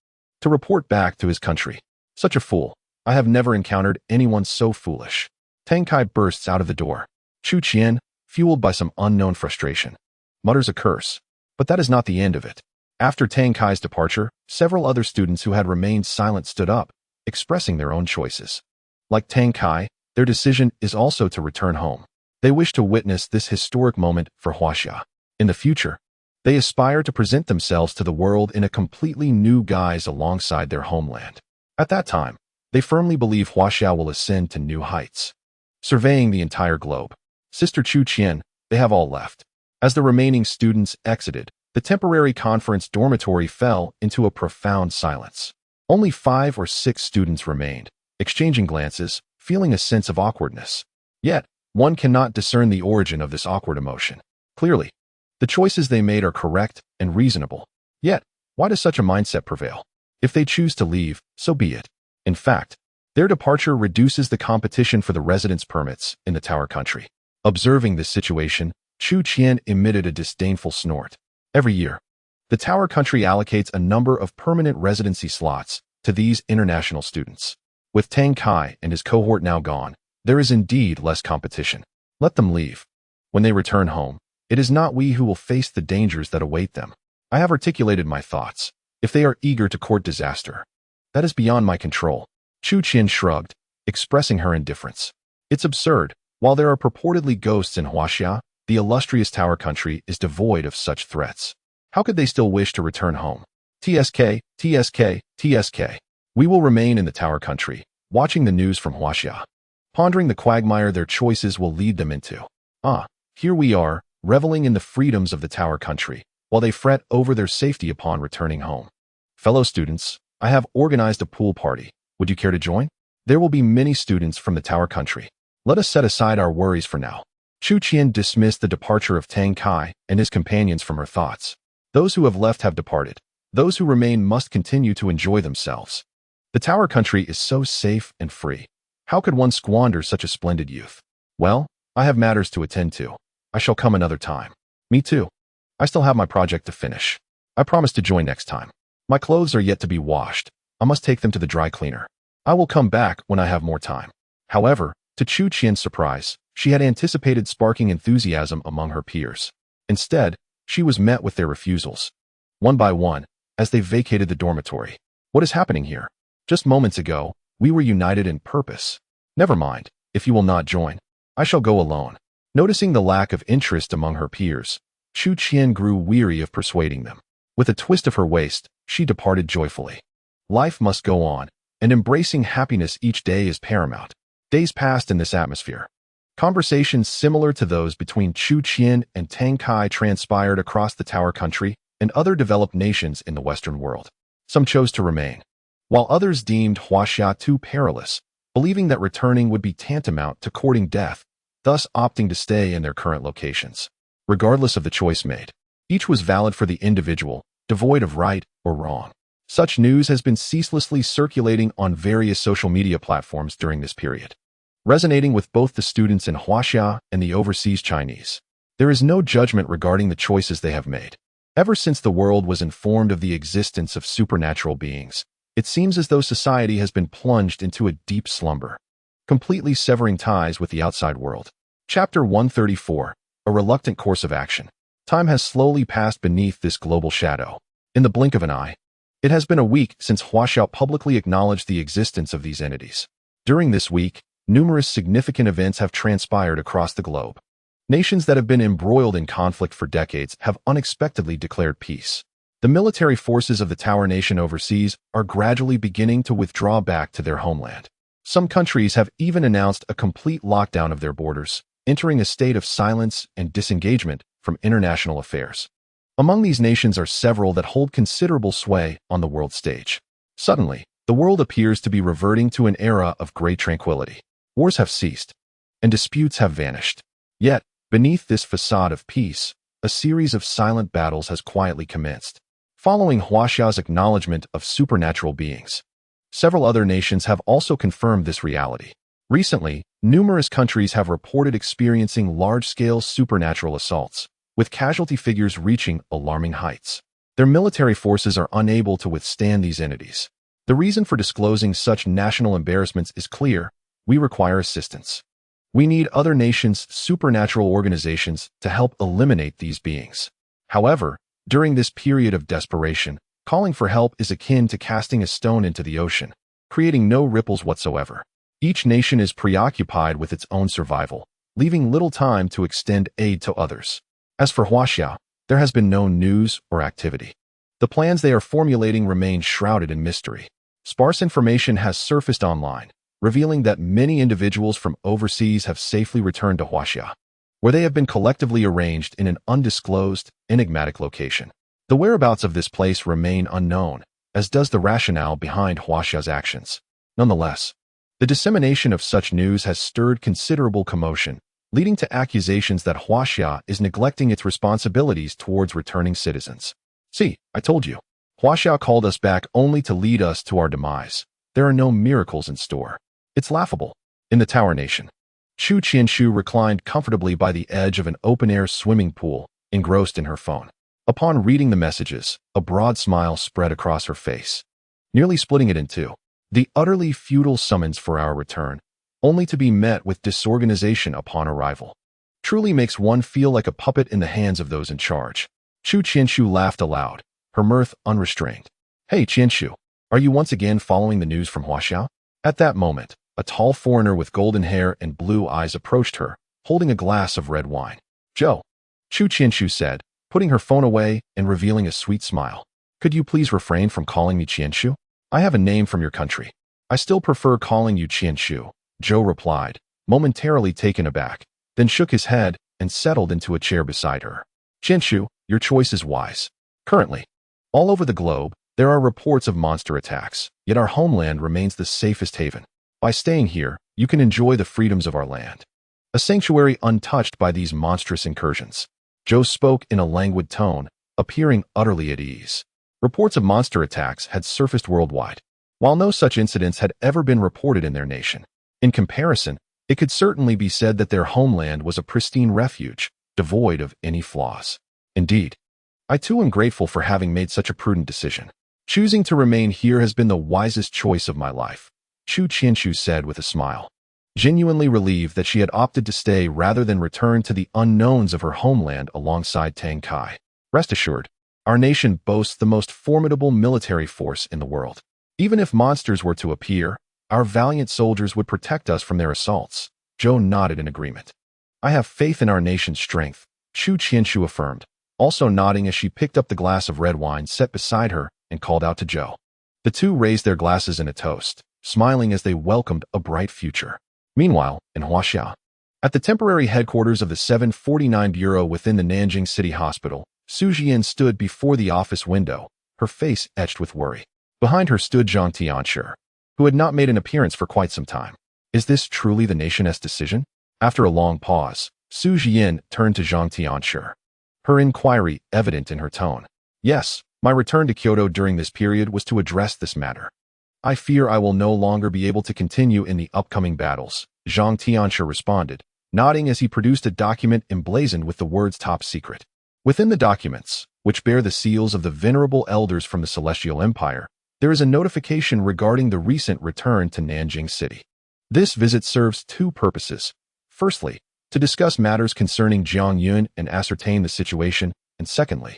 to report back to his country. Such a fool. I have never encountered anyone so foolish. Tang Kai bursts out of the door. Chu Qian, fueled by some unknown frustration, mutters a curse. But that is not the end of it. After Tang Kai's departure, several other students who had remained silent stood up, expressing their own choices. Like Tang Kai, their decision is also to return home. They wish to witness this historic moment for Huaxia. In the future, they aspire to present themselves to the world in a completely new guise alongside their homeland. At that time, they firmly believe Huaxia will ascend to new heights. Surveying the entire globe, Sister Chu Qian, they have all left. As the remaining students exited, the temporary conference dormitory fell into a profound silence. Only 5 or 6 students remained, exchanging glances, feeling a sense of awkwardness. Yet, one cannot discern the origin of this awkward emotion. Clearly, the choices they made are correct and reasonable. Yet, why does such a mindset prevail? If they choose to leave, so be it. In fact, their departure reduces the competition for the residence permits in the Tower Country. Observing this situation, Chu Qian emitted a disdainful snort. Every year, the Tower Country allocates a number of permanent residency slots to these international students. With Tang Kai and his cohort now gone, there is indeed less competition. Let them leave. When they return home, it is not we who will face the dangers that await them. I have articulated my thoughts. If they are eager to court disaster, that is beyond my control. Chu Qian shrugged, expressing her indifference. It's absurd. While there are purportedly ghosts in Huaxia, the illustrious Tower Country is devoid of such threats. How could they still wish to return home? TSK, TSK, TSK. We will remain in the Tower Country, watching the news from Huaxia, pondering the quagmire their choices will lead them into. Here we are, reveling in the freedoms of the Tower Country, while they fret over their safety upon returning home. Fellow students, I have organized a pool party. Would you care to join? There will be many students from the Tower Country. Let us set aside our worries for now. Chu Qian dismissed the departure of Tang Kai and his companions from her thoughts. Those who have left have departed. Those who remain must continue to enjoy themselves. The Tower Country is so safe and free. How could one squander such a splendid youth? Well, I have matters to attend to. I shall come another time. Me too. I still have my project to finish. I promise to join next time. My clothes are yet to be washed. I must take them to the dry cleaner. I will come back when I have more time. However, to Chu Qian's surprise, she had anticipated sparking enthusiasm among her peers. Instead, she was met with their refusals. One by one, as they vacated the dormitory. What is happening here? Just moments ago, we were united in purpose. Never mind, if you will not join. I shall go alone. Noticing the lack of interest among her peers, Chu Qian grew weary of persuading them. With a twist of her waist, she departed joyfully. Life must go on, and embracing happiness each day is paramount. Days passed in this atmosphere. Conversations similar to those between Chu Qian and Tang Kai transpired across the Tower Country and other developed nations in the Western world. Some chose to remain, while others deemed Huaxia too perilous, believing that returning would be tantamount to courting death, thus opting to stay in their current locations. Regardless of the choice made, each was valid for the individual, devoid of right or wrong. Such news has been ceaselessly circulating on various social media platforms during this period, resonating with both the students in Huaxia and the overseas Chinese. There is no judgment regarding the choices they have made. Ever since the world was informed of the existence of supernatural beings, it seems as though society has been plunged into a deep slumber, completely severing ties with the outside world. Chapter 134, A Reluctant Course of Action. Time has slowly passed beneath this global shadow. In the blink of an eye, it has been a week since Huaxia publicly acknowledged the existence of these entities. During this week, numerous significant events have transpired across the globe. Nations that have been embroiled in conflict for decades have unexpectedly declared peace. The military forces of the Tower Nation overseas are gradually beginning to withdraw back to their homeland. Some countries have even announced a complete lockdown of their borders, entering a state of silence and disengagement from international affairs. Among these nations are several that hold considerable sway on the world stage. Suddenly, the world appears to be reverting to an era of great tranquility. Wars have ceased, and disputes have vanished. Yet, beneath this facade of peace, a series of silent battles has quietly commenced. Following Huaxia's acknowledgement of supernatural beings, several other nations have also confirmed this reality. Recently, numerous countries have reported experiencing large-scale supernatural assaults, with casualty figures reaching alarming heights. Their military forces are unable to withstand these entities. The reason for disclosing such national embarrassments is clear: we require assistance. We need other nations' supernatural organizations to help eliminate these beings. However, during this period of desperation, calling for help is akin to casting a stone into the ocean, creating no ripples whatsoever. Each nation is preoccupied with its own survival, leaving little time to extend aid to others. As for Huaxia, there has been no news or activity. The plans they are formulating remain shrouded in mystery. Sparse information has surfaced online, revealing that many individuals from overseas have safely returned to Huaxia, where they have been collectively arranged in an undisclosed, enigmatic location. The whereabouts of this place remain unknown, as does the rationale behind Huaxia's actions. Nonetheless, the dissemination of such news has stirred considerable commotion, leading to accusations that Huaxia is neglecting its responsibilities towards returning citizens. See, I told you. Huaxia called us back only to lead us to our demise. There are no miracles in store. It's laughable. In the Tower Nation, Chu Qianshu reclined comfortably by the edge of an open-air swimming pool, engrossed in her phone. Upon reading the messages, a broad smile spread across her face, nearly splitting it in two. The utterly futile summons for our return, only to be met with disorganization upon arrival, truly makes one feel like a puppet in the hands of those in charge. Chu Qianshu laughed aloud, her mirth unrestrained. Hey Qianshu, are you once again following the news from Huaxia? At that moment, a tall foreigner with golden hair and blue eyes approached her, holding a glass of red wine. Joe, Chu Qianshu said, putting her phone away and revealing a sweet smile. Could you please refrain from calling me Qianshu? I have a name from your country. I still prefer calling you Qianshu, Joe replied, momentarily taken aback, then shook his head and settled into a chair beside her. Qianshu, your choice is wise. Currently, all over the globe, there are reports of monster attacks, yet our homeland remains the safest haven. By staying here, you can enjoy the freedoms of our land, a sanctuary untouched by these monstrous incursions. Joe spoke in a languid tone, appearing utterly at ease. Reports of monster attacks had surfaced worldwide, while no such incidents had ever been reported in their nation. In comparison, it could certainly be said that their homeland was a pristine refuge, devoid of any flaws. Indeed, I too am grateful for having made such a prudent decision. Choosing to remain here has been the wisest choice of my life, Chu Qianshu said with a smile, genuinely relieved that she had opted to stay rather than return to the unknowns of her homeland alongside Tang Kai. Rest assured, our nation boasts the most formidable military force in the world. Even if monsters were to appear, our valiant soldiers would protect us from their assaults. Joe nodded in agreement. I have faith in our nation's strength, Chu Qianshu affirmed, also nodding as she picked up the glass of red wine set beside her and called out to Joe. The two raised their glasses in a toast, smiling as they welcomed a bright future. Meanwhile, in Huaxia, at the temporary headquarters of the 749 Bureau within the Nanjing City Hospital, Su Jian stood before the office window, her face etched with worry. Behind her stood Zhang Tianshi, who had not made an appearance for quite some time. Is this truly the nation's decision? After a long pause, Su Jian turned to Zhang Tianshi, her inquiry evident in her tone. Yes, my return to Kyoto during this period was to address this matter. I fear I will no longer be able to continue in the upcoming battles, Zhang Tianshi responded, nodding as he produced a document emblazoned with the words top secret. Within the documents, which bear the seals of the venerable elders from the Celestial Empire, there is a notification regarding the recent return to Nanjing City. This visit serves two purposes. Firstly, to discuss matters concerning Jiang Yun and ascertain the situation, and secondly,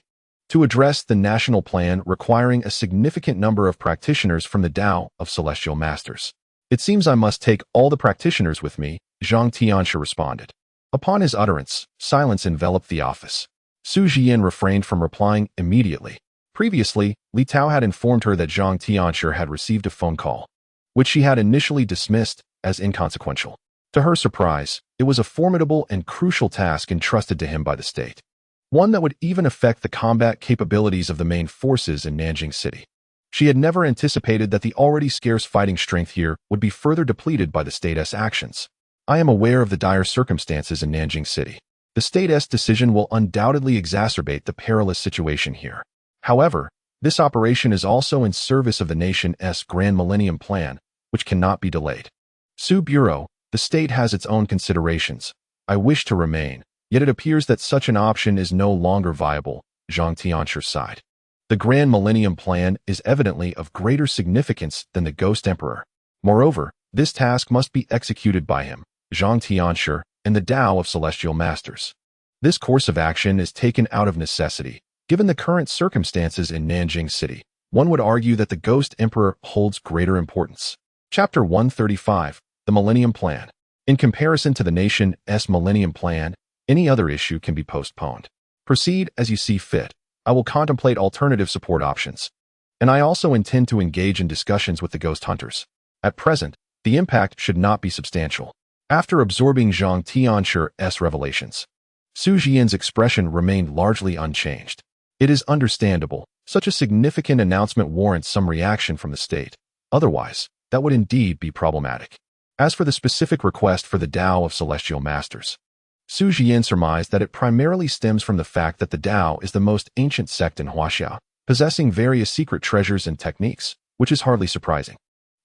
to address the national plan requiring a significant number of practitioners from the Tao of Celestial Masters. It seems I must take all the practitioners with me, Zhang Tianshi responded. Upon his utterance, silence enveloped the office. Su Jian refrained from replying immediately. Previously, Li Tao had informed her that Zhang Tianshi had received a phone call, which she had initially dismissed as inconsequential. To her surprise, it was a formidable and crucial task entrusted to him by the state, one that would even affect the combat capabilities of the main forces in Nanjing City. She had never anticipated that the already scarce fighting strength here would be further depleted by the state's actions. I am aware of the dire circumstances in Nanjing City. The state's decision will undoubtedly exacerbate the perilous situation here. However, this operation is also in service of the nation's Grand Millennium Plan, which cannot be delayed. Su Bureau, the state has its own considerations. I wish to remain, Yet it appears that such an option is no longer viable, Zhang Tianshi sighed. The Grand Millennium Plan is evidently of greater significance than the Ghost Emperor. Moreover, this task must be executed by him, Zhang Tianshi, and the Tao of Celestial Masters. This course of action is taken out of necessity. Given the current circumstances in Nanjing City, one would argue that the Ghost Emperor holds greater importance. Chapter 135, The Millennium Plan. In comparison to the nation's Millennium Plan, any other issue can be postponed. Proceed as you see fit. I will contemplate alternative support options. And I also intend to engage in discussions with the Ghost Hunters. At present, the impact should not be substantial. After absorbing Zhang Tianshi's revelations, Su Jian's expression remained largely unchanged. It is understandable, such a significant announcement warrants some reaction from the state. Otherwise, that would indeed be problematic. As for the specific request for the Tao of Celestial Masters, Su Jian surmised that it primarily stems from the fact that the Tao is the most ancient sect in Huaxia, possessing various secret treasures and techniques, which is hardly surprising.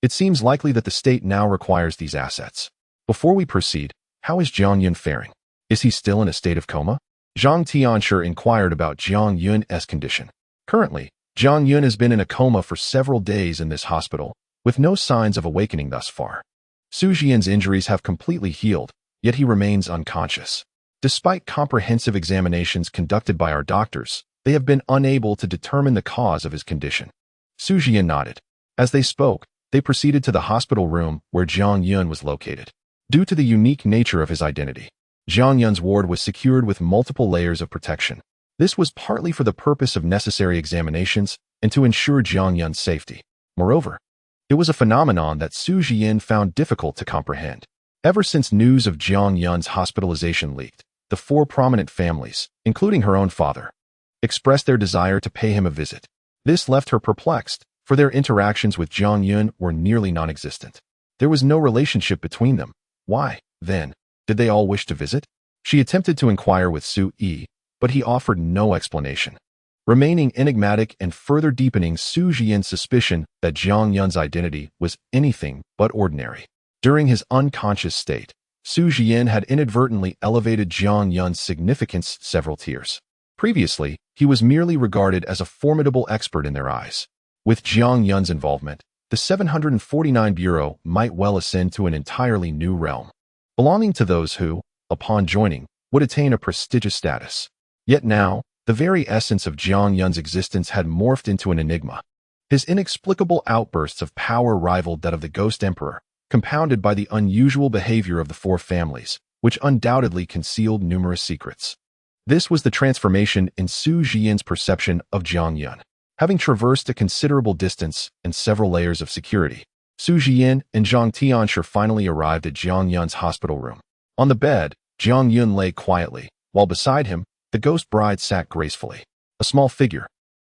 It seems likely that the state now requires these assets. Before we proceed, how is Jiang Yun faring? Is he still in a state of coma? Zhang Tianshi inquired about Jiang Yun's condition. Currently, Jiang Yun has been in a coma for several days in this hospital, with no signs of awakening thus far. Su Jian's injuries have completely healed, yet he remains unconscious. Despite comprehensive examinations conducted by our doctors, they have been unable to determine the cause of his condition. Su Jian nodded. As they spoke, they proceeded to the hospital room where Jiang Yun was located. Due to the unique nature of his identity, Jiang Yun's ward was secured with multiple layers of protection. This was partly for the purpose of necessary examinations and to ensure Jiang Yun's safety. Moreover, it was a phenomenon that Su Jian found difficult to comprehend. Ever since news of Jiang Yun's hospitalization leaked, the four prominent families, including her own father, expressed their desire to pay him a visit. This left her perplexed, for their interactions with Jiang Yun were nearly non-existent. There was no relationship between them. Why, then, did they all wish to visit? She attempted to inquire with Su Yi, but he offered no explanation, remaining enigmatic and further deepening Su Jian's suspicion that Jiang Yun's identity was anything but ordinary. During his unconscious state, Su Jian had inadvertently elevated Jiang Yun's significance several tiers. Previously, he was merely regarded as a formidable expert in their eyes. With Jiang Yun's involvement, the 749 Bureau might well ascend to an entirely new realm, belonging to those who, upon joining, would attain a prestigious status. Yet now, the very essence of Jiang Yun's existence had morphed into an enigma. His inexplicable outbursts of power rivaled that of the Ghost Emperor, compounded by the unusual behavior of the four families, which undoubtedly concealed numerous secrets. This was the transformation in Su Jian's perception of Jiang Yun. Having traversed a considerable distance and several layers of security, Su Jian and Zhang Tianshi finally arrived at Jiang Yun's hospital room. On the bed, Jiang Yun lay quietly, while beside him, the ghost bride sat gracefully. A small figure,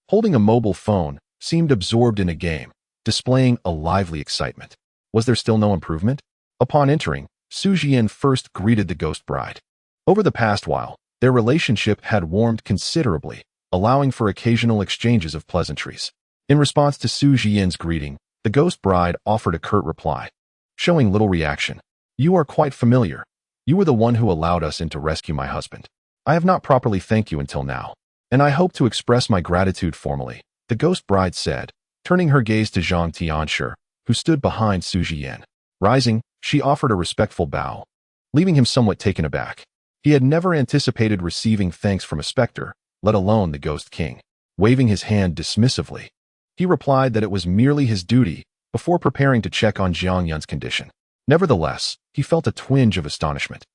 holding a mobile phone, seemed absorbed in a game, displaying a lively excitement. Was there still no improvement? Upon entering, Su Jian first greeted the ghost bride. Over the past while, their relationship had warmed considerably, allowing for occasional exchanges of pleasantries. In response to Su Jian's greeting, the ghost bride offered a curt reply, showing little reaction. "You are quite familiar. You were the one who allowed us in to rescue my husband. I have not properly thanked you until now, and I hope to express my gratitude formally," the ghost bride said, turning her gaze to Zhang Tianshi, who stood behind Su Jian. Rising, she offered a respectful bow, leaving him somewhat taken aback. He had never anticipated receiving thanks from a specter, let alone the Ghost King. Waving his hand dismissively, he replied that it was merely his duty, before preparing to check on Jiang Yun's condition. Nevertheless, he felt a twinge of astonishment.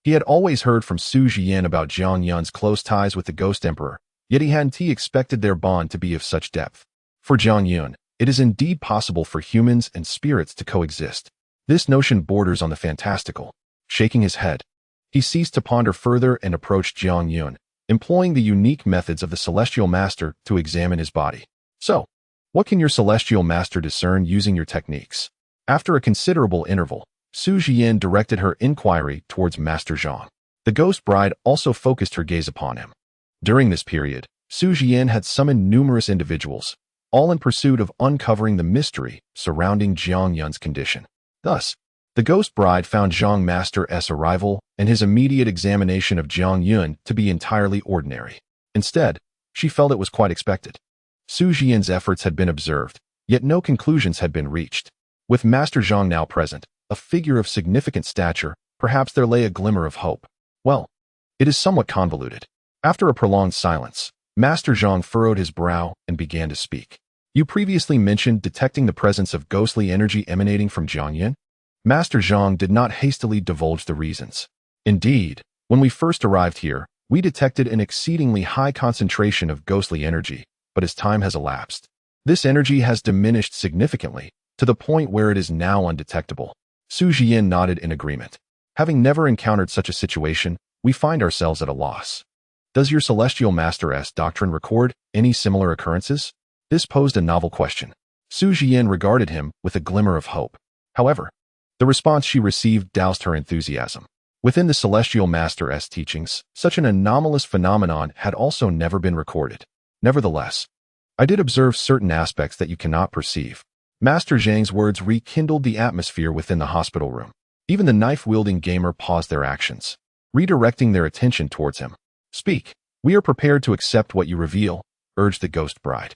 He had always heard from Su Jian about Jiang Yun's close ties with the Ghost Emperor, yet he hadn't expected their bond to be of such depth. For Jiang Yun, it is indeed possible for humans and spirits to coexist. This notion borders on the fantastical. Shaking his head, he ceased to ponder further and approached Jiang Yun, employing the unique methods of the Celestial Master to examine his body. "So, what can your Celestial Master discern using your techniques?" After a considerable interval, Su Jian directed her inquiry towards Master Zhang. The ghost bride also focused her gaze upon him. During this period, Su Jian had summoned numerous individuals, all in pursuit of uncovering the mystery surrounding Jiang Yun's condition. Thus, The ghost bride found Zhang Master's arrival and his immediate examination of Jiang Yun to be entirely ordinary. Instead, she felt it was quite expected. Su Jian's efforts had been observed, yet no conclusions had been reached. With Master Zhang now present, a figure of significant stature, perhaps there lay a glimmer of hope. Well, it is somewhat convoluted. After a prolonged silence, Master Zhang furrowed his brow and began to speak. You previously mentioned detecting the presence of ghostly energy emanating from Jiang Yun? Master Zhang did not hastily divulge the reasons. Indeed, when we first arrived here, we detected an exceedingly high concentration of ghostly energy, but as time has elapsed, this energy has diminished significantly, to the point where it is now undetectable. Su Jian nodded in agreement. Having never encountered such a situation, we find ourselves at a loss. Does your Celestial Master's doctrine record any similar occurrences? This posed a novel question. Su Jian regarded him with a glimmer of hope. However, the response she received doused her enthusiasm. Within the Celestial Master's teachings, such an anomalous phenomenon had also never been recorded. Nevertheless, I did observe certain aspects that you cannot perceive. Master Zhang's words rekindled the atmosphere within the hospital room. Even the knife-wielding gamer paused their actions, redirecting their attention towards him. Speak. We are prepared to accept what you reveal, urged the ghost bride.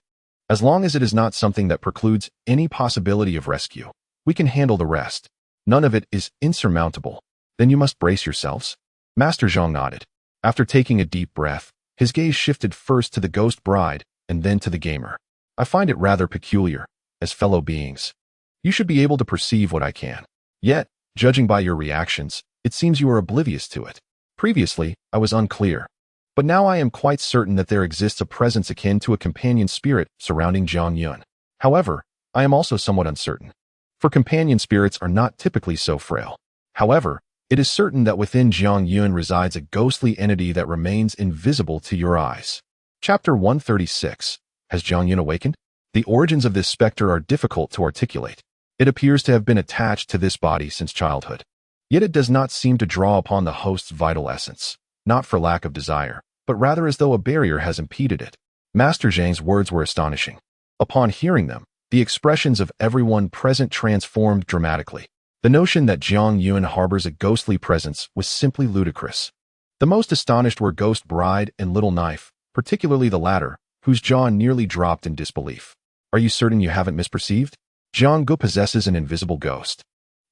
As long as it is not something that precludes any possibility of rescue, we can handle the rest. None of it is insurmountable. Then you must brace yourselves. Master Zhang nodded. After taking a deep breath, his gaze shifted first to the ghost bride and then to the gamer. I find it rather peculiar. As fellow beings, you should be able to perceive what I can. Yet, judging by your reactions, it seems you are oblivious to it. Previously, I was unclear. But now I am quite certain that there exists a presence akin to a companion spirit surrounding Jiang Yun. However, I am also somewhat uncertain. For companion spirits are not typically so frail. However, it is certain that within Jiang Yun resides a ghostly entity that remains invisible to your eyes. Chapter 136. Has Jiang Yun awakened? The origins of this specter are difficult to articulate. It appears to have been attached to this body since childhood. Yet it does not seem to draw upon the host's vital essence, not for lack of desire, but rather as though a barrier has impeded it. Master Zhang's words were astonishing. Upon hearing them, the expressions of everyone present transformed dramatically. The notion that Jiang Yun harbors a ghostly presence was simply ludicrous. The most astonished were Ghost Bride and Little Knife, particularly the latter, whose jaw nearly dropped in disbelief. Are you certain you haven't misperceived? Jiang Gu possesses an invisible ghost.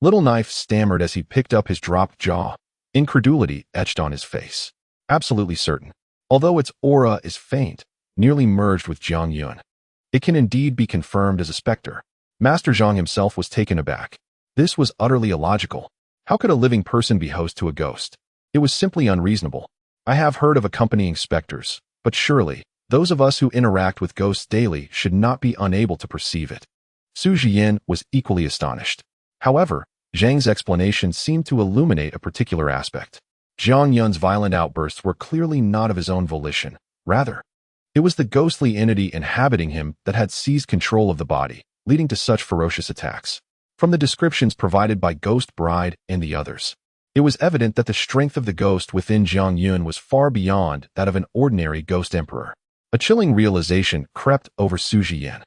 Little Knife stammered as he picked up his dropped jaw. Incredulity etched on his face. Absolutely certain. Although its aura is faint, nearly merged with Jiang Yun, it can indeed be confirmed as a specter. Master Zhang himself was taken aback. This was utterly illogical. How could a living person be host to a ghost? It was simply unreasonable. I have heard of accompanying specters, but surely, those of us who interact with ghosts daily should not be unable to perceive it. Su Jian was equally astonished. However, Zhang's explanation seemed to illuminate a particular aspect. Jiang Yun's violent outbursts were clearly not of his own volition. Rather, it was the ghostly entity inhabiting him that had seized control of the body, leading to such ferocious attacks. From the descriptions provided by Ghost Bride and the others, it was evident that the strength of the ghost within Jiang Yun was far beyond that of an ordinary ghost emperor. A chilling realization crept over Su Jian.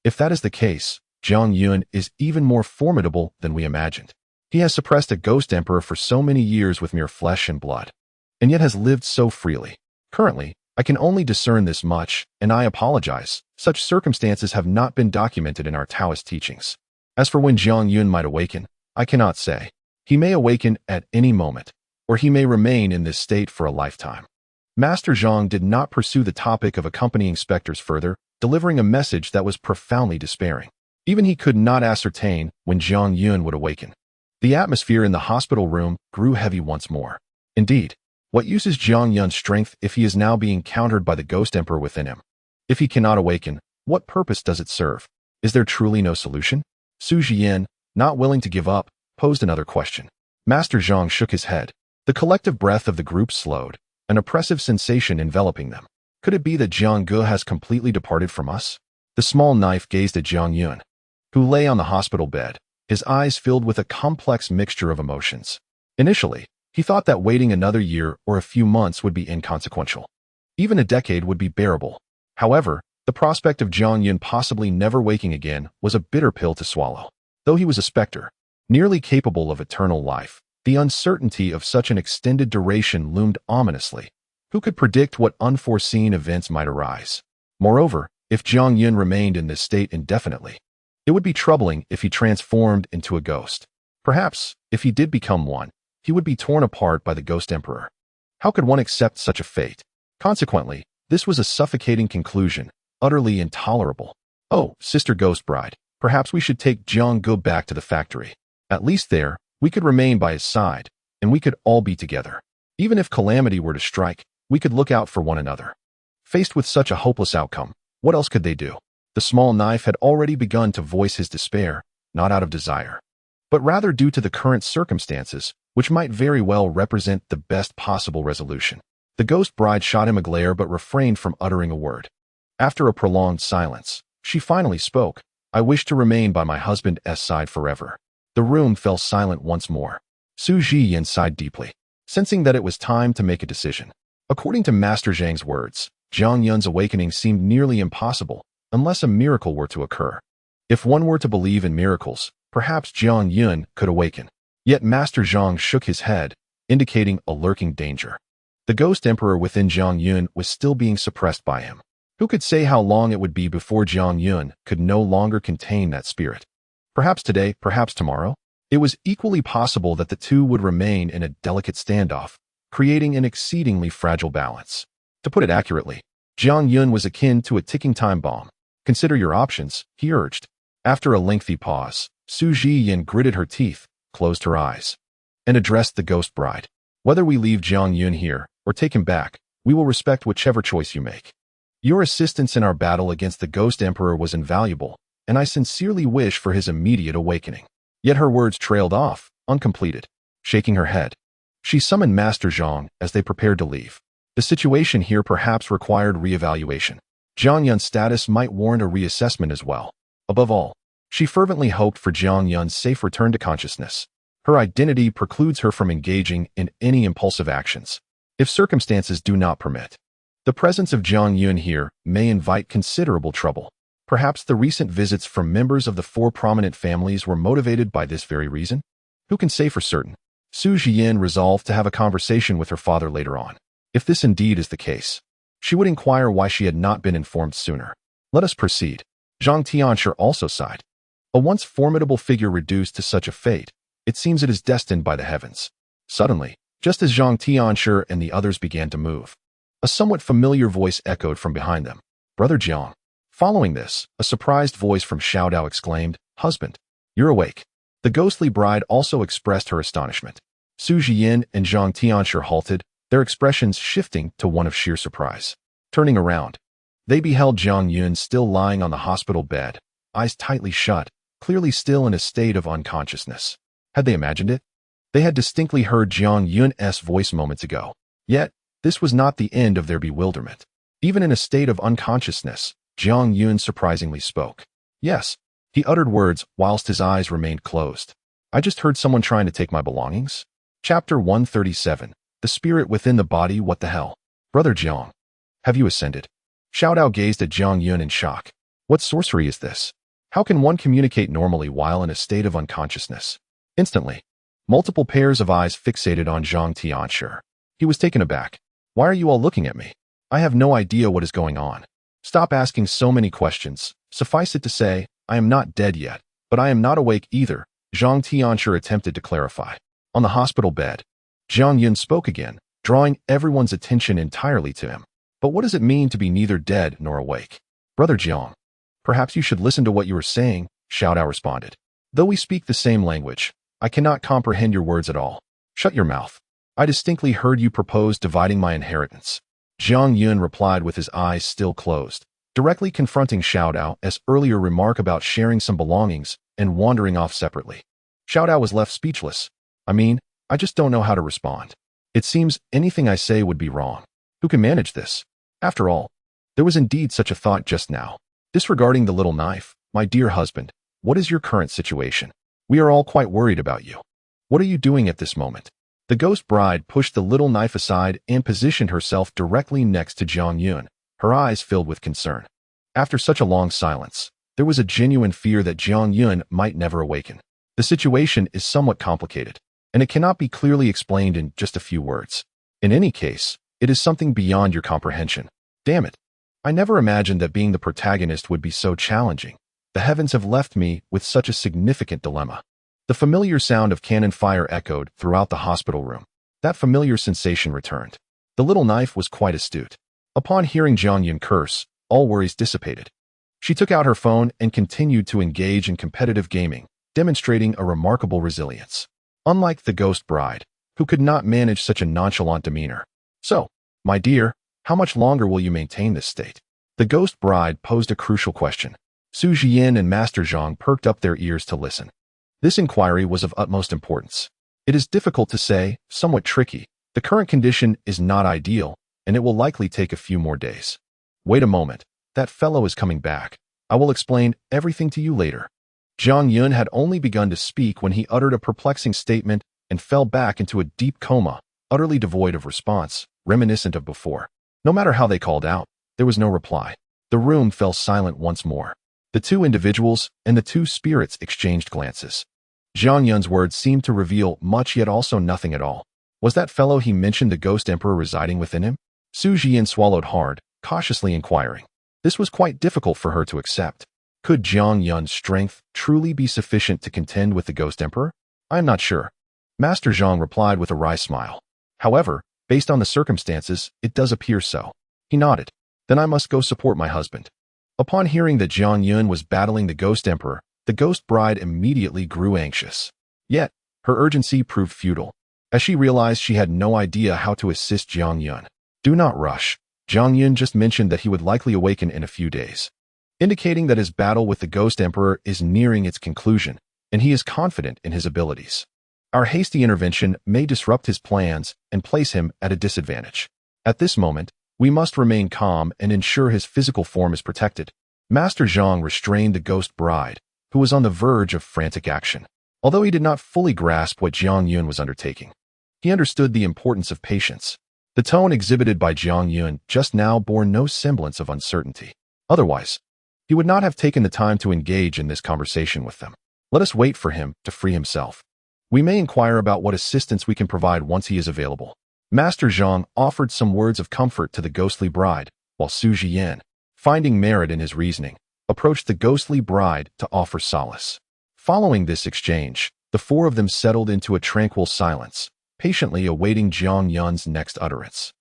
If that is the case, Jiang Yun is even more formidable than we imagined. He has suppressed a ghost emperor for so many years with mere flesh and blood, and yet has lived so freely. Currently, I can only discern this much, and I apologize. Such circumstances have not been documented in our Taoist teachings. As for when Jiang Yun might awaken, I cannot say. He may awaken at any moment, or he may remain in this state for a lifetime. Master Zhang did not pursue the topic of accompanying specters further, delivering a message that was profoundly despairing. Even he could not ascertain when Jiang Yun would awaken. The atmosphere in the hospital room grew heavy once more. Indeed, what use is Jiang Yun's strength if he is now being countered by the ghost emperor within him? If he cannot awaken, what purpose does it serve? Is there truly no solution? Su Jian, not willing to give up, posed another question. Master Zhang shook his head. The collective breath of the group slowed, an oppressive sensation enveloping them. Could it be that Jiang Gu has completely departed from us? The small knife gazed at Jiang Yun, who lay on the hospital bed, his eyes filled with a complex mixture of emotions. Initially, he thought that waiting another year or a few months would be inconsequential. Even a decade would be bearable. However, the prospect of Jiang Yun possibly never waking again was a bitter pill to swallow. Though he was a specter, nearly capable of eternal life. The uncertainty of such an extended duration loomed ominously. Who could predict what unforeseen events might arise? Moreover, if Jiang Yun remained in this state indefinitely, it would be troubling if he transformed into a ghost. Perhaps, if he did become one, he would be torn apart by the Ghost Emperor. How could one accept such a fate? Consequently, this was a suffocating conclusion, utterly intolerable. Oh, Sister Ghost Bride, perhaps we should take Jiang Gu back to the factory. At least there, we could remain by his side, and we could all be together. Even if calamity were to strike, we could look out for one another. Faced with such a hopeless outcome, what else could they do? The small knife had already begun to voice his despair, not out of desire, but rather due to the current circumstances, which might very well represent the best possible resolution. The Ghost Bride shot him a glare but refrained from uttering a word. After a prolonged silence, she finally spoke. I wish to remain by my husband's side forever. The room fell silent once more. Su Zhiyin sighed deeply, sensing that it was time to make a decision. According to Master Zhang's words, Jiang Yun's awakening seemed nearly impossible, unless a miracle were to occur. If one were to believe in miracles, perhaps Jiang Yun could awaken. Yet Master Zhang shook his head, indicating a lurking danger. The Ghost Emperor within Jiang Yun was still being suppressed by him. Who could say how long it would be before Jiang Yun could no longer contain that spirit? Perhaps today, perhaps tomorrow? It was equally possible that the two would remain in a delicate standoff, creating an exceedingly fragile balance. To put it accurately, Jiang Yun was akin to a ticking time bomb. Consider your options, he urged. After a lengthy pause, Su Zhiyin gritted her teeth, closed her eyes, and addressed the Ghost Bride. Whether we leave Jiang Yun here, or take him back, we will respect whichever choice you make. Your assistance in our battle against the Ghost Emperor was invaluable, and I sincerely wish for his immediate awakening. Yet her words trailed off, uncompleted. Shaking her head, she summoned Master Zhang as they prepared to leave. The situation here perhaps required re-evaluation. Jiang Yun's status might warrant a reassessment as well. Above all, she fervently hoped for Jiang Yun's safe return to consciousness. Her identity precludes her from engaging in any impulsive actions, if circumstances do not permit. The presence of Jiang Yun here may invite considerable trouble. Perhaps the recent visits from members of the four prominent families were motivated by this very reason? Who can say for certain? Su Zhiyin resolved to have a conversation with her father later on. If this indeed is the case, she would inquire why she had not been informed sooner. Let us proceed. Zhang Tianshi also sighed. A once formidable figure reduced to such a fate, it seems it is destined by the heavens. Suddenly, just as Zhang Tianshi and the others began to move, a somewhat familiar voice echoed from behind them. Brother Jiang. Following this, a surprised voice from Xiao Dao exclaimed, Husband, you're awake. The ghostly bride also expressed her astonishment. Su Zhiyin and Zhang Tianshi halted, their expressions shifting to one of sheer surprise. Turning around, they beheld Jiang Yun still lying on the hospital bed, eyes tightly shut, clearly still in a state of unconsciousness. Had they imagined it? They had distinctly heard Jiang Yun's voice moments ago. Yet, this was not the end of their bewilderment. Even in a state of unconsciousness, Jiang Yun surprisingly spoke. Yes, he uttered words whilst his eyes remained closed. I just heard someone trying to take my belongings. Chapter 137. The spirit within the body. What the hell? Brother Jiang, have you ascended? Xiao Dao gazed at Jiang Yun in shock. What sorcery is this? How can one communicate normally while in a state of unconsciousness? Instantly, multiple pairs of eyes fixated on Zhang Tianshi. He was taken aback. Why are you all looking at me? I have no idea what is going on. Stop asking so many questions. Suffice it to say, I am not dead yet, but I am not awake either, Zhang Tianshi attempted to clarify. On the hospital bed, Jiang Yun spoke again, drawing everyone's attention entirely to him. But what does it mean to be neither dead nor awake? Brother Jiang, perhaps you should listen to what you are saying, Xiao Dao responded. Though we speak the same language, I cannot comprehend your words at all. Shut your mouth. I distinctly heard you propose dividing my inheritance. Jiang Yun replied with his eyes still closed, directly confronting Xiao Dao's earlier remark about sharing some belongings and wandering off separately. Xiao Dao was left speechless. I just don't know how to respond. It seems anything I say would be wrong. Who can manage this? After all, there was indeed such a thought just now. Disregarding the little knife, my dear husband, what is your current situation? We are all quite worried about you. What are you doing at this moment? The ghost bride pushed the little knife aside and positioned herself directly next to Jiang Yun, her eyes filled with concern. After such a long silence, there was a genuine fear that Jiang Yun might never awaken. The situation is somewhat complicated, and it cannot be clearly explained in just a few words. In any case, it is something beyond your comprehension. Damn it. I never imagined that being the protagonist would be so challenging. The heavens have left me with such a significant dilemma. The familiar sound of cannon fire echoed throughout the hospital room. That familiar sensation returned. The little knife was quite astute. Upon hearing Jiang Yun curse, all worries dissipated. She took out her phone and continued to engage in competitive gaming, demonstrating a remarkable resilience. Unlike the ghost bride, who could not manage such a nonchalant demeanor. So, my dear, how much longer will you maintain this state? The ghost bride posed a crucial question. Su Jian and Master Zhang perked up their ears to listen. This inquiry was of utmost importance. It is difficult to say, somewhat tricky. The current condition is not ideal, and it will likely take a few more days. Wait a moment. That fellow is coming back. I will explain everything to you later. Jiang Yun had only begun to speak when he uttered a perplexing statement and fell back into a deep coma, utterly devoid of response, reminiscent of before. No matter how they called out, there was no reply. The room fell silent once more. The two individuals and the two spirits exchanged glances. Jiang Yun's words seemed to reveal much yet also nothing at all. Was that fellow he mentioned the ghost emperor residing within him? Su Jian swallowed hard, cautiously inquiring. This was quite difficult for her to accept. Could Jiang Yun's strength truly be sufficient to contend with the ghost emperor? I am not sure. Master Zhang replied with a wry smile. However, based on the circumstances, it does appear so. He nodded. Then I must go support my husband. Upon hearing that Jiang Yun was battling the ghost emperor, the ghost bride immediately grew anxious. Yet, her urgency proved futile, as she realized she had no idea how to assist Jiang Yun. Do not rush. Jiang Yun just mentioned that he would likely awaken in a few days, indicating that his battle with the ghost emperor is nearing its conclusion, and he is confident in his abilities. Our hasty intervention may disrupt his plans and place him at a disadvantage. At this moment, we must remain calm and ensure his physical form is protected. Master Zhang restrained the ghost bride, who was on the verge of frantic action. Although he did not fully grasp what Jiang Yun was undertaking, he understood the importance of patience. The tone exhibited by Jiang Yun just now bore no semblance of uncertainty. Otherwise, he would not have taken the time to engage in this conversation with them. Let us wait for him to free himself. We may inquire about what assistance we can provide once he is available. Master Zhang offered some words of comfort to the ghostly bride, while Su Jian, finding merit in his reasoning, approached the ghostly bride to offer solace. Following this exchange, the four of them settled into a tranquil silence, patiently awaiting Jiang Yun's next utterance.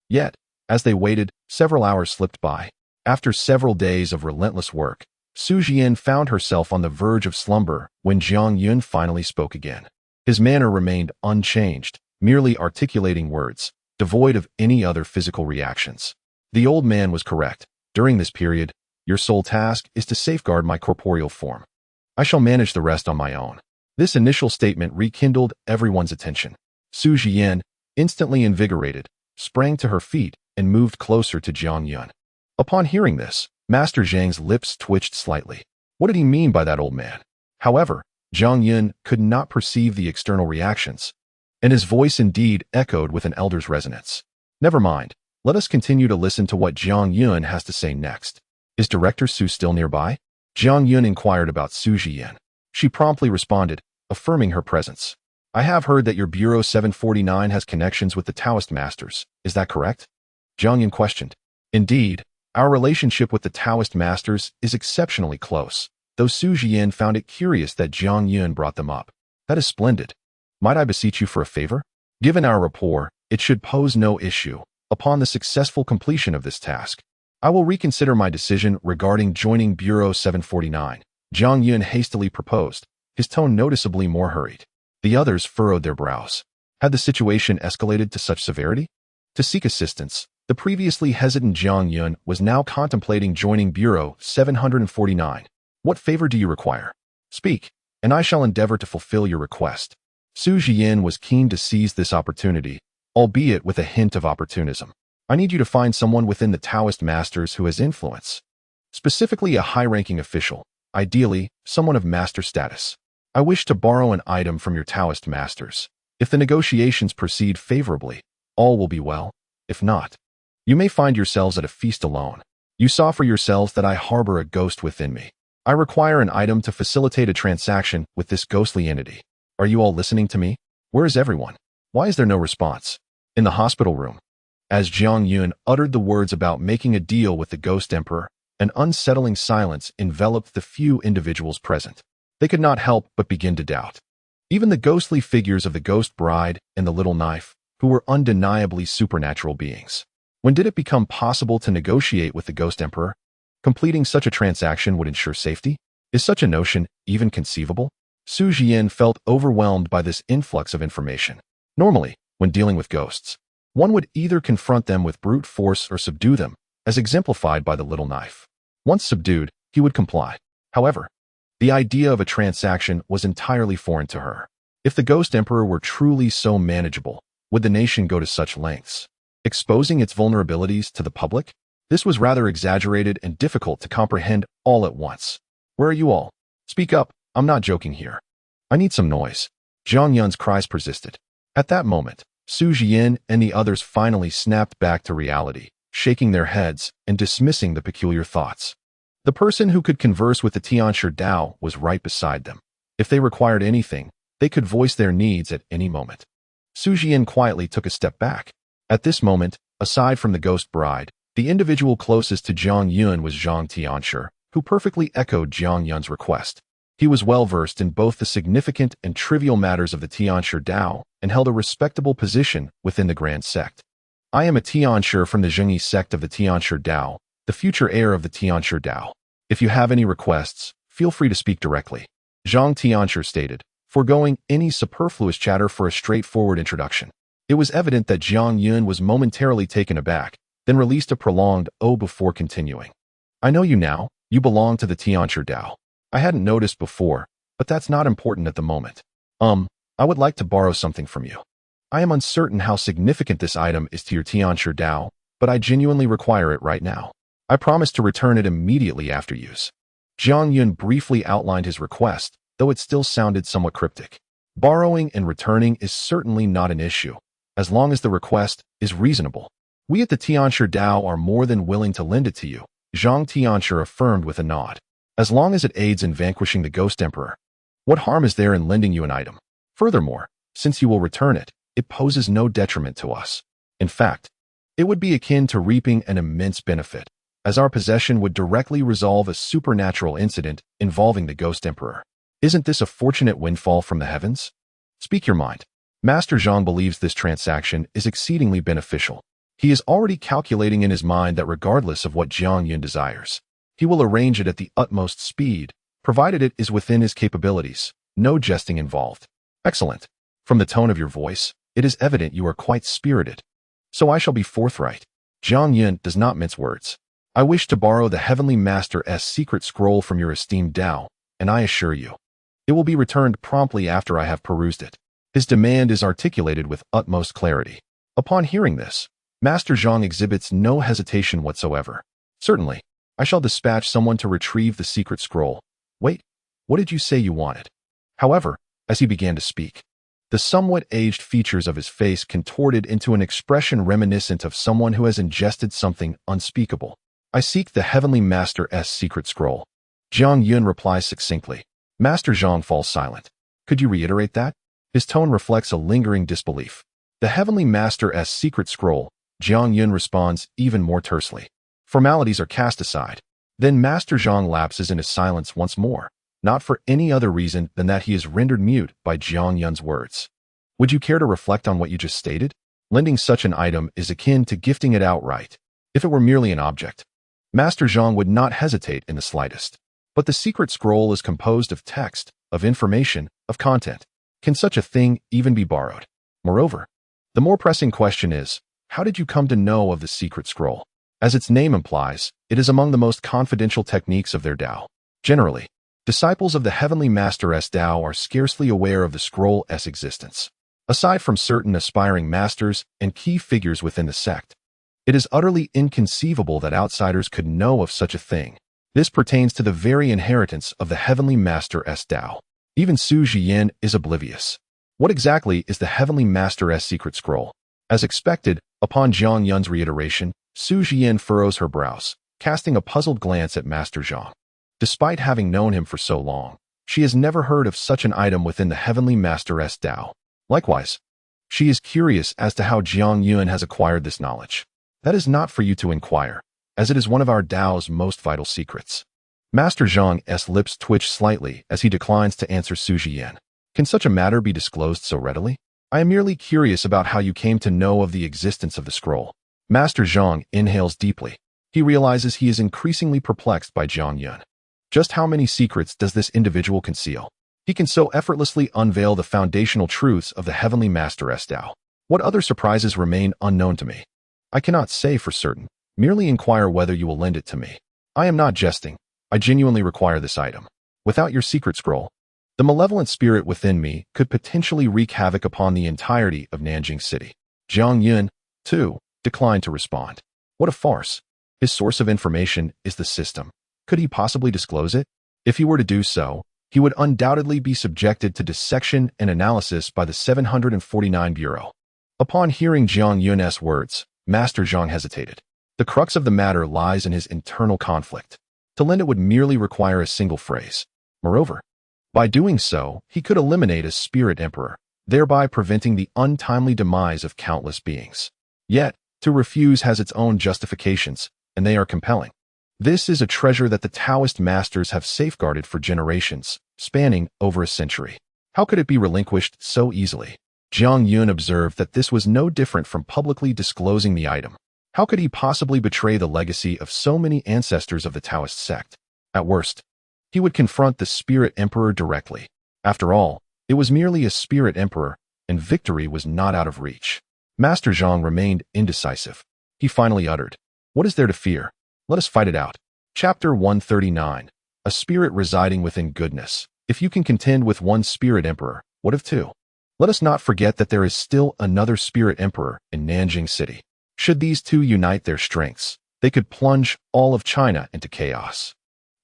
Yet, as they waited, several hours slipped by. After several days of relentless work, Su Jian found herself on the verge of slumber when Jiang Yun finally spoke again. His manner remained unchanged, merely articulating words, devoid of any other physical reactions. The old man was correct. During this period, your sole task is to safeguard my corporeal form. I shall manage the rest on my own. This initial statement rekindled everyone's attention. Su Jian, instantly invigorated, sprang to her feet and moved closer to Jiang Yun. Upon hearing this, Master Zhang's lips twitched slightly. What did he mean by that old man? However, Jiang Yun could not perceive the external reactions, and his voice indeed echoed with an elder's resonance. Never mind. Let us continue to listen to what Jiang Yun has to say next. Is Director Su still nearby? Jiang Yun inquired about Su Jian. She promptly responded, affirming her presence. I have heard that your Bureau 749 has connections with the Taoist masters. Is that correct? Jiang Yun questioned. Indeed, our relationship with the Taoist masters is exceptionally close, though Su Jian found it curious that Jiang Yun brought them up. That is splendid. Might I beseech you for a favor? Given our rapport, it should pose no issue. Upon the successful completion of this task, I will reconsider my decision regarding joining Bureau 749. Jiang Yun hastily proposed, his tone noticeably more hurried. The others furrowed their brows. Had the situation escalated to such severity? To seek assistance, the previously hesitant Jiang Yun was now contemplating joining Bureau 749. What favor do you require? Speak, and I shall endeavor to fulfill your request. Su Jian was keen to seize this opportunity, albeit with a hint of opportunism. I need you to find someone within the Taoist masters who has influence. Specifically a high-ranking official, ideally, someone of master status. I wish to borrow an item from your Taoist masters. If the negotiations proceed favorably, all will be well. If not, you may find yourselves at a feast alone. You saw for yourselves that I harbor a ghost within me. I require an item to facilitate a transaction with this ghostly entity. Are you all listening to me? Where is everyone? Why is there no response? In the hospital room, as Jiang Yun uttered the words about making a deal with the Ghost Emperor, an unsettling silence enveloped the few individuals present. They could not help but begin to doubt. Even the ghostly figures of the Ghost Bride and the Little Knife, who were undeniably supernatural beings. When did it become possible to negotiate with the Ghost Emperor? Completing such a transaction would ensure safety? Is such a notion even conceivable? Su Jian felt overwhelmed by this influx of information. Normally, when dealing with ghosts, one would either confront them with brute force or subdue them, as exemplified by the Little Knife. Once subdued, he would comply. However, the idea of a transaction was entirely foreign to her. If the Ghost Emperor were truly so manageable, would the nation go to such lengths? Exposing its vulnerabilities to the public? This was rather exaggerated and difficult to comprehend all at once. Where are you all? Speak up, I'm not joking here. I need some noise. Jiang Yun's cries persisted. At that moment, Su Jian and the others finally snapped back to reality, shaking their heads and dismissing the peculiar thoughts. The person who could converse with the Tianshi Dao was right beside them. If they required anything, they could voice their needs at any moment. Su Jian quietly took a step back. At this moment, aside from the Ghost Bride, the individual closest to Jiang Yun was Zhang Tianshi, who perfectly echoed Jiang Yun's request. He was well-versed in both the significant and trivial matters of the Tianshi Dao and held a respectable position within the Grand Sect. I am a Tianshi from the Zhengyi sect of the Tianshi Dao, the future heir of the Tianshi Dao. If you have any requests, feel free to speak directly. Zhang Tianshi stated, foregoing any superfluous chatter for a straightforward introduction. It was evident that Jiang Yun was momentarily taken aback, then released a prolonged "oh" before continuing. I know you now, you belong to the Tianshi Dao. I hadn't noticed before, but that's not important at the moment. I would like to borrow something from you. I am uncertain how significant this item is to your Tianshi Dao, but I genuinely require it right now. I promise to return it immediately after use. Jiang Yun briefly outlined his request, though it still sounded somewhat cryptic. Borrowing and returning is certainly not an issue, as long as the request is reasonable. We at the Tianshi Dao are more than willing to lend it to you, Zhang Tianshi affirmed with a nod. As long as it aids in vanquishing the Ghost Emperor. What harm is there in lending you an item? Furthermore, since you will return it, it poses no detriment to us. In fact, it would be akin to reaping an immense benefit, as our possession would directly resolve a supernatural incident involving the Ghost Emperor. Isn't this a fortunate windfall from the heavens? Speak your mind. Master Zhang believes this transaction is exceedingly beneficial. He is already calculating in his mind that regardless of what Jiang Yun desires, he will arrange it at the utmost speed, provided it is within his capabilities. No jesting involved. Excellent. From the tone of your voice, it is evident you are quite spirited. So I shall be forthright. Jiang Yun does not mince words. I wish to borrow the Heavenly Master's secret scroll from your esteemed Dao, and I assure you, it will be returned promptly after I have perused it. His demand is articulated with utmost clarity. Upon hearing this, Master Zhang exhibits no hesitation whatsoever. Certainly, I shall dispatch someone to retrieve the secret scroll. Wait, what did you say you wanted? However, as he began to speak, the somewhat aged features of his face contorted into an expression reminiscent of someone who has ingested something unspeakable. I seek the Heavenly Master's secret scroll. Jiang Yun replies succinctly. Master Zhang falls silent. Could you reiterate that? His tone reflects a lingering disbelief. The Heavenly Master's secret scroll, Jiang Yun responds even more tersely. Formalities are cast aside. Then Master Zhang lapses into silence once more, not for any other reason than that he is rendered mute by Jiang Yun's words. Would you care to reflect on what you just stated? Lending such an item is akin to gifting it outright. If it were merely an object, Master Zhang would not hesitate in the slightest. But the secret scroll is composed of text, of information, of content. Can such a thing even be borrowed? Moreover, the more pressing question is, how did you come to know of the secret scroll? As its name implies, it is among the most confidential techniques of their Dao. Generally, disciples of the Heavenly Master's Dao are scarcely aware of the scroll's existence. Aside from certain aspiring masters and key figures within the sect, it is utterly inconceivable that outsiders could know of such a thing. This pertains to the very inheritance of the Heavenly Master's Dao. Even Su Jian is oblivious. What exactly is the Heavenly Master's secret scroll? As expected, upon Jiang Yun's reiteration, Su Jian furrows her brows, casting a puzzled glance at Master Zhang. Despite having known him for so long, she has never heard of such an item within the Heavenly Master's Tao. Likewise, she is curious as to how Jiang Yuan has acquired this knowledge. That is not for you to inquire, as it is one of our Tao's most vital secrets. Master Zhang's lips twitch slightly as he declines to answer Su Jian. Can such a matter be disclosed so readily? I am merely curious about how you came to know of the existence of the scroll. Master Zhang inhales deeply. He realizes he is increasingly perplexed by Jiang Yuan. Just how many secrets does this individual conceal? He can so effortlessly unveil the foundational truths of the Heavenly Master's Tao. What other surprises remain unknown to me? I cannot say for certain. Merely inquire whether you will lend it to me. I am not jesting. I genuinely require this item. Without your secret scroll, the malevolent spirit within me could potentially wreak havoc upon the entirety of Nanjing City. Jiang Yuan, too, declined to respond. What a farce. His source of information is the system. Could he possibly disclose it? If he were to do so, he would undoubtedly be subjected to dissection and analysis by the 749 Bureau. Upon hearing Jiang Yuan's words, Master Zhang hesitated. The crux of the matter lies in his internal conflict. To lend it would merely require a single phrase. Moreover, by doing so, he could eliminate a spirit emperor, thereby preventing the untimely demise of countless beings. Yet, to refuse has its own justifications, and they are compelling. This is a treasure that the Taoist masters have safeguarded for generations, spanning over a century. How could it be relinquished so easily? Jiang Yuan observed that this was no different from publicly disclosing the item. How could he possibly betray the legacy of so many ancestors of the Taoist sect? At worst, he would confront the spirit emperor directly. After all, it was merely a spirit emperor, and victory was not out of reach. Master Zhang remained indecisive. He finally uttered, "What is there to fear? Let us fight it out." Chapter 139. A spirit residing within goodness. If you can contend with one spirit emperor, what of two? Let us not forget that there is still another spirit emperor in Nanjing City. Should these two unite their strengths, they could plunge all of China into chaos.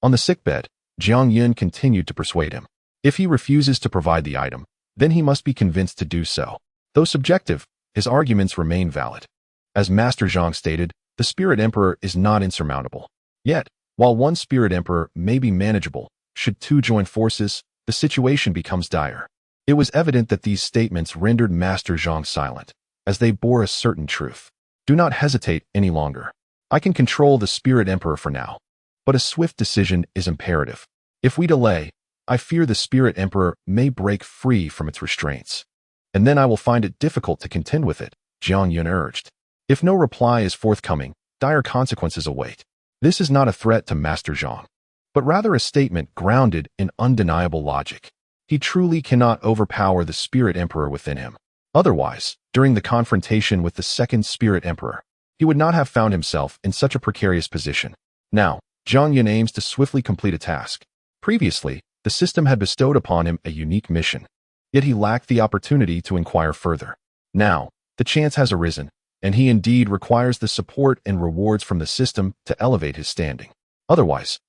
On the sickbed, Jiang Yuan continued to persuade him. If he refuses to provide the item, then he must be convinced to do so. Though subjective, his arguments remain valid. As Master Zhang stated, the spirit emperor is not insurmountable. Yet, while one spirit emperor may be manageable, should two join forces, the situation becomes dire. It was evident that these statements rendered Master Zhang silent, as they bore a certain truth. Do not hesitate any longer. I can control the spirit emperor for now, but a swift decision is imperative. If we delay, I fear the spirit emperor may break free from its restraints. And then I will find it difficult to contend with it, Jiang Yuan urged. If no reply is forthcoming, dire consequences await. This is not a threat to Master Zhang, but rather a statement grounded in undeniable logic. He truly cannot overpower the spirit emperor within him. Otherwise, during the confrontation with the second spirit emperor, he would not have found himself in such a precarious position. Now, Jiang Yuan aims to swiftly complete a task. Previously, the system had bestowed upon him a unique mission, yet he lacked the opportunity to inquire further. Now, the chance has arisen, and he indeed requires the support and rewards from the system to elevate his standing. Otherwise,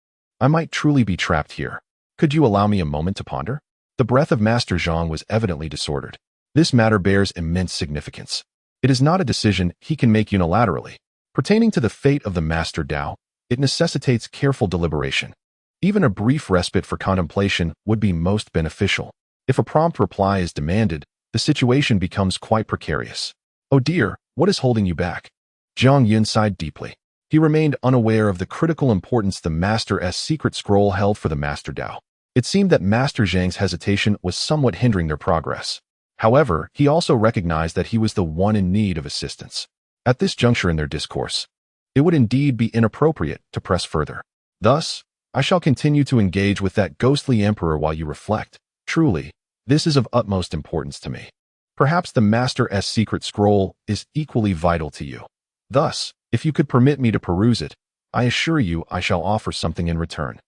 I might truly be trapped here. Could you allow me a moment to ponder? The breath of Master Zhang was evidently disordered. This matter bears immense significance. It is not a decision he can make unilaterally. Pertaining to the fate of the Master Tao, it necessitates careful deliberation. Even a brief respite for contemplation would be most beneficial. If a prompt reply is demanded, the situation becomes quite precarious. Oh dear, what is holding you back? Jiang Yuan sighed deeply. He remained unaware of the critical importance the Master's secret scroll held for the Master Tao. It seemed that Master Zhang's hesitation was somewhat hindering their progress. However, he also recognized that he was the one in need of assistance. At this juncture in their discourse, it would indeed be inappropriate to press further. Thus, I shall continue to engage with that ghostly emperor while you reflect. Truly, this is of utmost importance to me. Perhaps the Master's secret scroll is equally vital to you. Thus, if you could permit me to peruse it, I assure you I shall offer something in return.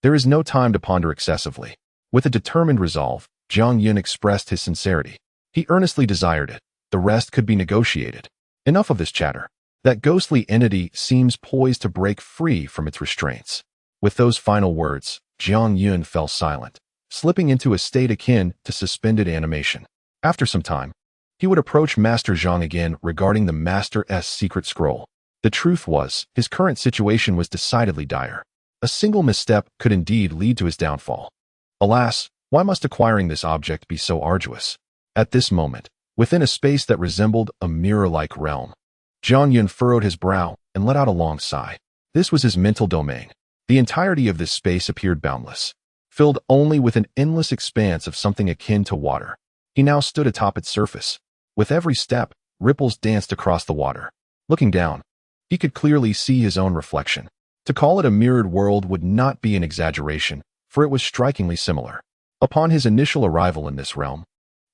There is no time to ponder excessively. With a determined resolve, Jiang Yuan expressed his sincerity. He earnestly desired it. The rest could be negotiated. Enough of this chatter. That ghostly entity seems poised to break free from its restraints. With those final words, Jiang Yuan fell silent, slipping into a state akin to suspended animation. After some time, he would approach Master Zhang again regarding the Master's secret scroll. The truth was, his current situation was decidedly dire. A single misstep could indeed lead to his downfall. Alas, why must acquiring this object be so arduous? At this moment, within a space that resembled a mirror-like realm, Jiang Yun furrowed his brow and let out a long sigh. This was his mental domain. The entirety of this space appeared boundless, filled only with an endless expanse of something akin to water. He now stood atop its surface. With every step, ripples danced across the water. Looking down, he could clearly see his own reflection. To call it a mirrored world would not be an exaggeration, for it was strikingly similar. Upon his initial arrival in this realm,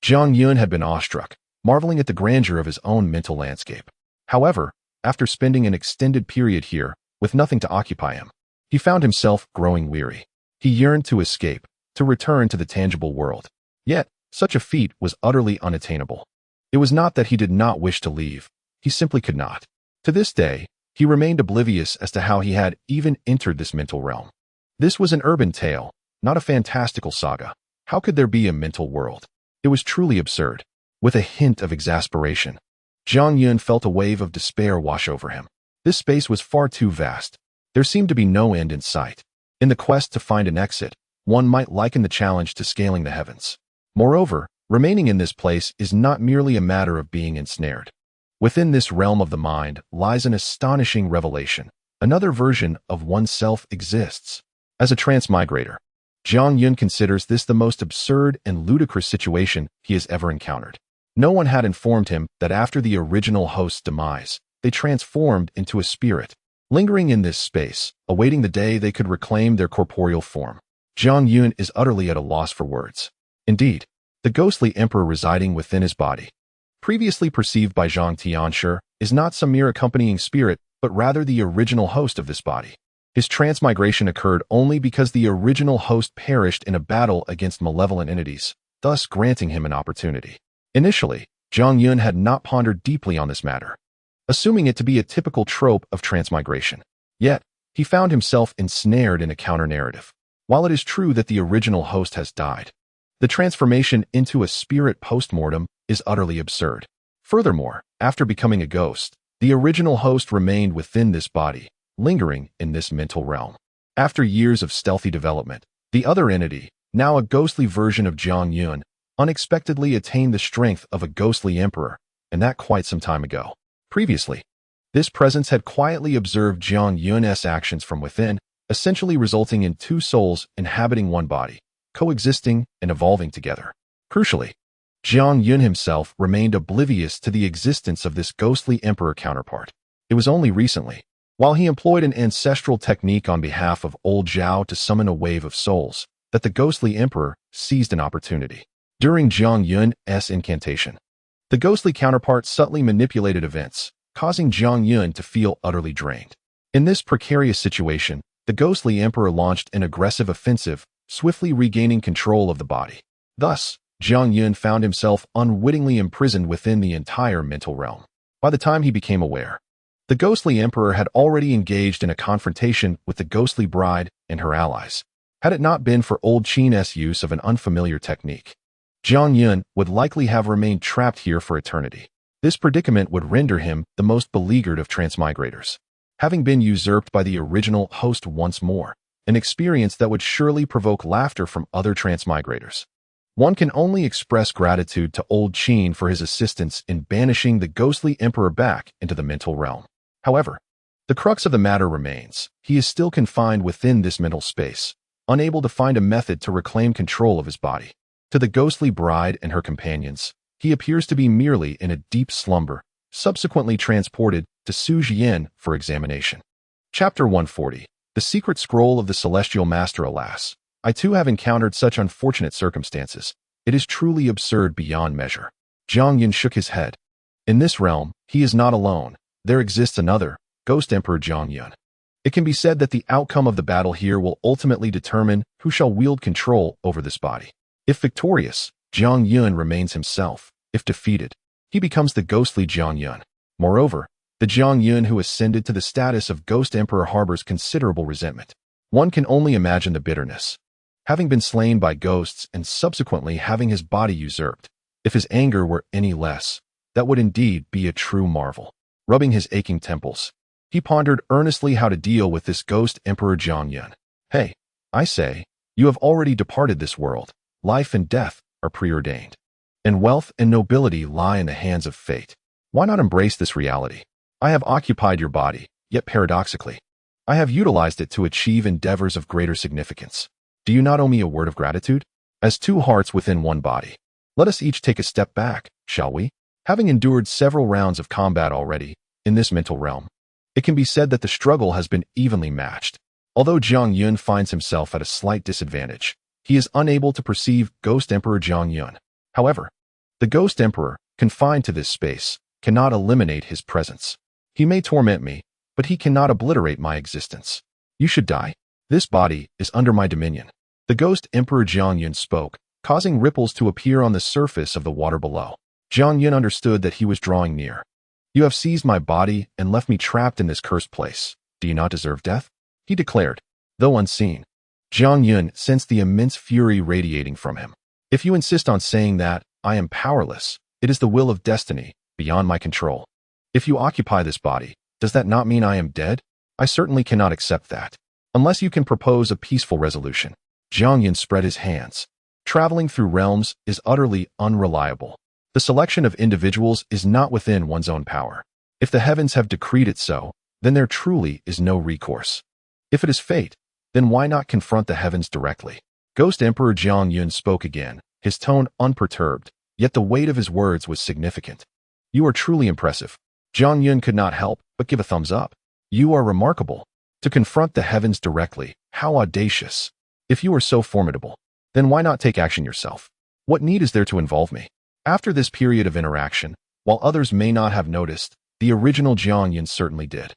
Jiang Yun had been awestruck, marveling at the grandeur of his own mental landscape. However, after spending an extended period here, with nothing to occupy him, he found himself growing weary. He yearned to escape, to return to the tangible world. Yet, such a feat was utterly unattainable. It was not that he did not wish to leave, he simply could not. To this day, he remained oblivious as to how he had even entered this mental realm. This was an urban tale, not a fantastical saga. How could there be a mental world? It was truly absurd. With a hint of exasperation, Jiang Yun felt a wave of despair wash over him. This space was far too vast. There seemed to be no end in sight. In the quest to find an exit, one might liken the challenge to scaling the heavens. Moreover, remaining in this place is not merely a matter of being ensnared. Within this realm of the mind lies an astonishing revelation. Another version of oneself exists. As a transmigrator, Jiang Yun considers this the most absurd and ludicrous situation he has ever encountered. No one had informed him that after the original host's demise, they transformed into a spirit, lingering in this space, awaiting the day they could reclaim their corporeal form. Jiang Yun is utterly at a loss for words. Indeed, the ghostly emperor residing within his body, previously perceived by Zhang Tianshi, is not some mere accompanying spirit, but rather the original host of this body. His transmigration occurred only because the original host perished in a battle against malevolent entities, thus granting him an opportunity. Initially, Jiang Yun had not pondered deeply on this matter, assuming it to be a typical trope of transmigration. Yet, he found himself ensnared in a counter-narrative. While it is true that the original host has died, the transformation into a spirit post-mortem is utterly absurd. Furthermore, after becoming a ghost, the original host remained within this body, lingering in this mental realm. After years of stealthy development, the other entity, now a ghostly version of Jiang Yun, unexpectedly attained the strength of a ghostly emperor, and that quite some time ago. Previously, this presence had quietly observed Jiang Yun's actions from within, essentially resulting in two souls inhabiting one body, coexisting and evolving together. Crucially, Jiang Yun himself remained oblivious to the existence of this ghostly emperor counterpart. It was only recently, while he employed an ancestral technique on behalf of old Zhao to summon a wave of souls, that the ghostly emperor seized an opportunity. During Jiang Yun's incantation, the ghostly counterpart subtly manipulated events, causing Jiang Yun to feel utterly drained. In this precarious situation, the ghostly emperor launched an aggressive offensive, swiftly regaining control of the body. Thus, Jiang Yun found himself unwittingly imprisoned within the entire mental realm. By the time he became aware, the ghostly emperor had already engaged in a confrontation with the ghostly bride and her allies. Had it not been for old Qin's use of an unfamiliar technique, Jiang Yun would likely have remained trapped here for eternity. This predicament would render him the most beleaguered of transmigrators, having been usurped by the original host once more, an experience that would surely provoke laughter from other transmigrators. One can only express gratitude to old Qin for his assistance in banishing the ghostly emperor back into the mental realm. However, the crux of the matter remains. He is still confined within this mental space, unable to find a method to reclaim control of his body. To the ghostly bride and her companions, he appears to be merely in a deep slumber, subsequently transported to Sujian for examination. Chapter 140. The Secret Scroll of the Celestial Master. Alas, I too have encountered such unfortunate circumstances. It is truly absurd beyond measure. Jiang Yun shook his head. In this realm, he is not alone. There exists another, Ghost Emperor Jiang Yun. It can be said that the outcome of the battle here will ultimately determine who shall wield control over this body. If victorious, Jiang Yun remains himself. If defeated, he becomes the ghostly Jiang Yun. Moreover, the Jiang Yun who ascended to the status of Ghost Emperor harbors considerable resentment. One can only imagine the bitterness. Having been slain by ghosts and subsequently having his body usurped, if his anger were any less, that would indeed be a true marvel. Rubbing his aching temples, He pondered earnestly how to deal with this ghost Emperor Jiang Yun. Hey, I say, you have already departed this world. Life and death are preordained. And wealth and nobility lie in the hands of fate. Why not embrace this reality? I have occupied your body, yet paradoxically, I have utilized it to achieve endeavors of greater significance. Do you not owe me a word of gratitude? As two hearts within one body, let us each take a step back, shall we? Having endured several rounds of combat already, in this mental realm, it can be said that the struggle has been evenly matched. Although Jiang Yun finds himself at a slight disadvantage, he is unable to perceive Ghost Emperor Jiang Yun. However, the Ghost Emperor, confined to this space, cannot eliminate his presence. He may torment me, but he cannot obliterate my existence. You should die. This body is under my dominion. The Ghost Emperor Jiang Yun spoke, causing ripples to appear on the surface of the water below. Jiang Yun understood that he was drawing near. You have seized my body and left me trapped in this cursed place. Do you not deserve death? He declared, though unseen. Jiang Yun sensed the immense fury radiating from him. If you insist on saying that, I am powerless. It is the will of destiny, beyond my control. If you occupy this body, does that not mean I am dead? I certainly cannot accept that. Unless you can propose a peaceful resolution. Jiang Yun spread his hands. Traveling through realms is utterly unreliable. The selection of individuals is not within one's own power. If the heavens have decreed it so, then there truly is no recourse. If it is fate, then why not confront the heavens directly? Ghost Emperor Jiang Yun spoke again, his tone unperturbed, yet the weight of his words was significant. You are truly impressive. Jiang Yun could not help but give a thumbs up. You are remarkable. To confront the heavens directly, how audacious. If you are so formidable, then why not take action yourself? What need is there to involve me? After this period of interaction, while others may not have noticed, the original Jiang Yun certainly did.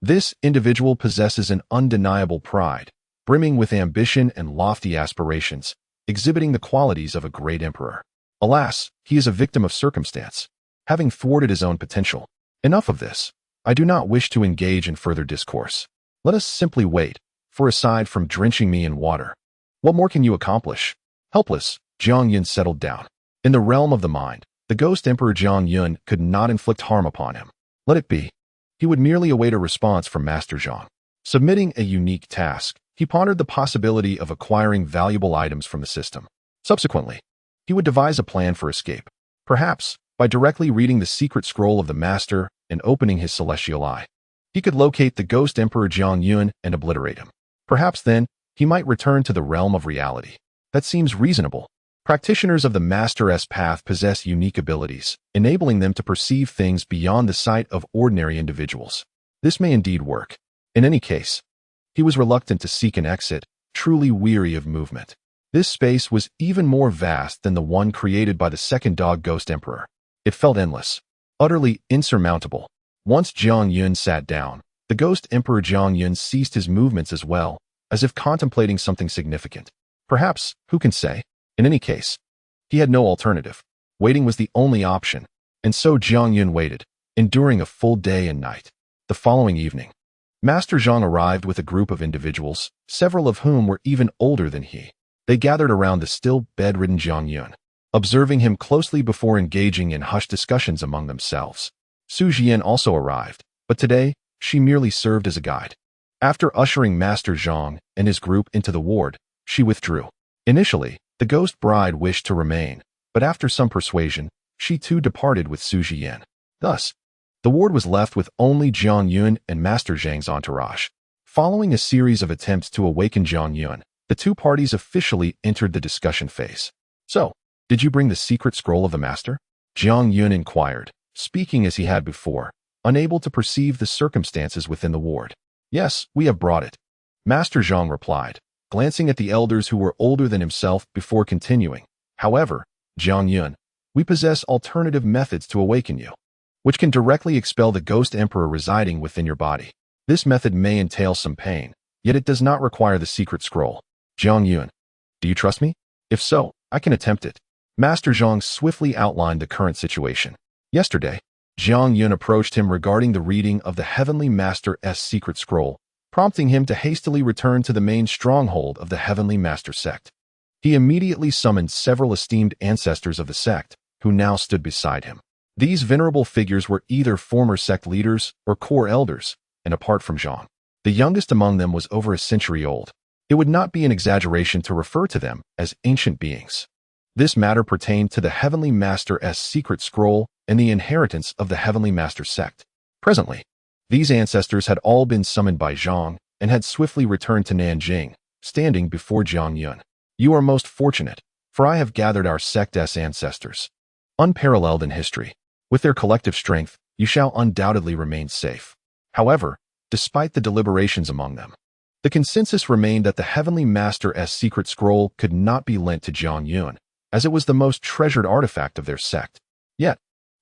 This individual possesses an undeniable pride, brimming with ambition and lofty aspirations, exhibiting the qualities of a great emperor. Alas, he is a victim of circumstance, having thwarted his own potential. Enough of this. I do not wish to engage in further discourse. Let us simply wait, for aside from drenching me in water, what more can you accomplish? Helpless, Jiang Yun settled down. In the realm of the mind, the Ghost Emperor Jiang Yun could not inflict harm upon him. Let it be. He would merely await a response from Master Zhang. Submitting a unique task, he pondered the possibility of acquiring valuable items from the system. Subsequently, he would devise a plan for escape, perhaps by directly reading the secret scroll of the Master and opening his celestial eye. He could locate the Ghost Emperor Jiang Yun and obliterate him. Perhaps then, he might return to the realm of reality. That seems reasonable. Practitioners of the Master's path possess unique abilities, enabling them to perceive things beyond the sight of ordinary individuals. This may indeed work. In any case, he was reluctant to seek an exit, truly weary of movement. This space was even more vast than the one created by the second dog Ghost Emperor. It felt endless, utterly insurmountable. Once Jiang Yun sat down, the Ghost Emperor Jiang Yun ceased his movements as well, as if contemplating something significant. Perhaps, who can say? In any case, he had no alternative. Waiting was the only option, and so Jiang Yun waited, enduring a full day and night. The following evening, Master Zhang arrived with a group of individuals, several of whom were even older than he. They gathered around the still bedridden Jiang Yun, observing him closely before engaging in hushed discussions among themselves. Su Jian also arrived, but today, she merely served as a guide. After ushering Master Zhang and his group into the ward, she withdrew. Initially, the ghost bride wished to remain, but after some persuasion, she too departed with Su Jian. Thus, the ward was left with only Jiang Yun and Master Zhang's entourage. Following a series of attempts to awaken Jiang Yun, the two parties officially entered the discussion phase. So, did you bring the secret scroll of the Master? Jiang Yun inquired, speaking as he had before, unable to perceive the circumstances within the ward. Yes, we have brought it. Master Zhang replied, glancing at the elders who were older than himself before continuing. However, Jiang Yun, we possess alternative methods to awaken you, which can directly expel the Ghost Emperor residing within your body. This method may entail some pain, yet it does not require the secret scroll. Jiang Yun, do you trust me? If so, I can attempt it. Master Zhang swiftly outlined the current situation. Yesterday, Jiang Yun approached him regarding the reading of the Heavenly Master's secret scroll, prompting him to hastily return to the main stronghold of the Heavenly Master sect. He immediately summoned several esteemed ancestors of the sect, who now stood beside him. These venerable figures were either former sect leaders or core elders, and apart from Zhang. The youngest among them was over a century old. It would not be an exaggeration to refer to them as ancient beings. This matter pertained to the Heavenly Master's secret scroll and the inheritance of the Heavenly Master sect. Presently, these ancestors had all been summoned by Zhang and had swiftly returned to Nanjing, standing before Jiang Yun. You are most fortunate, for I have gathered our sect's ancestors. Unparalleled in history, with their collective strength, you shall undoubtedly remain safe. However, despite the deliberations among them, the consensus remained that the Heavenly Master's secret scroll could not be lent to Jiang Yun, as it was the most treasured artifact of their sect. Yet,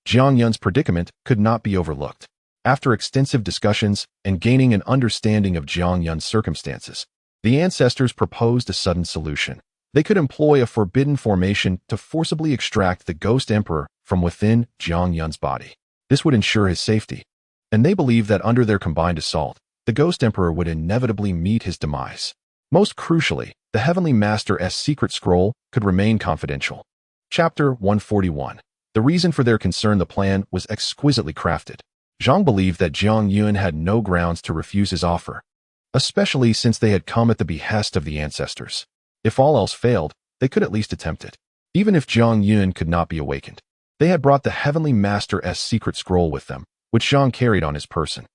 Jiang Yun's predicament could not be overlooked. After extensive discussions and gaining an understanding of Jiang Yun's circumstances, the ancestors proposed a sudden solution. They could employ a forbidden formation to forcibly extract the Ghost Emperor from within Jiang Yun's body. This would ensure his safety, and they believed that under their combined assault, the Ghost Emperor would inevitably meet his demise. Most crucially, the Heavenly Master's secret scroll could remain confidential. Chapter 141. The reason for their concern: the plan was exquisitely crafted. Zhang believed that Jiang Yun had no grounds to refuse his offer, especially since they had come at the behest of the ancestors. If all else failed, they could at least attempt it. Even if Jiang Yun could not be awakened, they had brought the Heavenly Master's secret scroll with them, which Zhang carried on his person.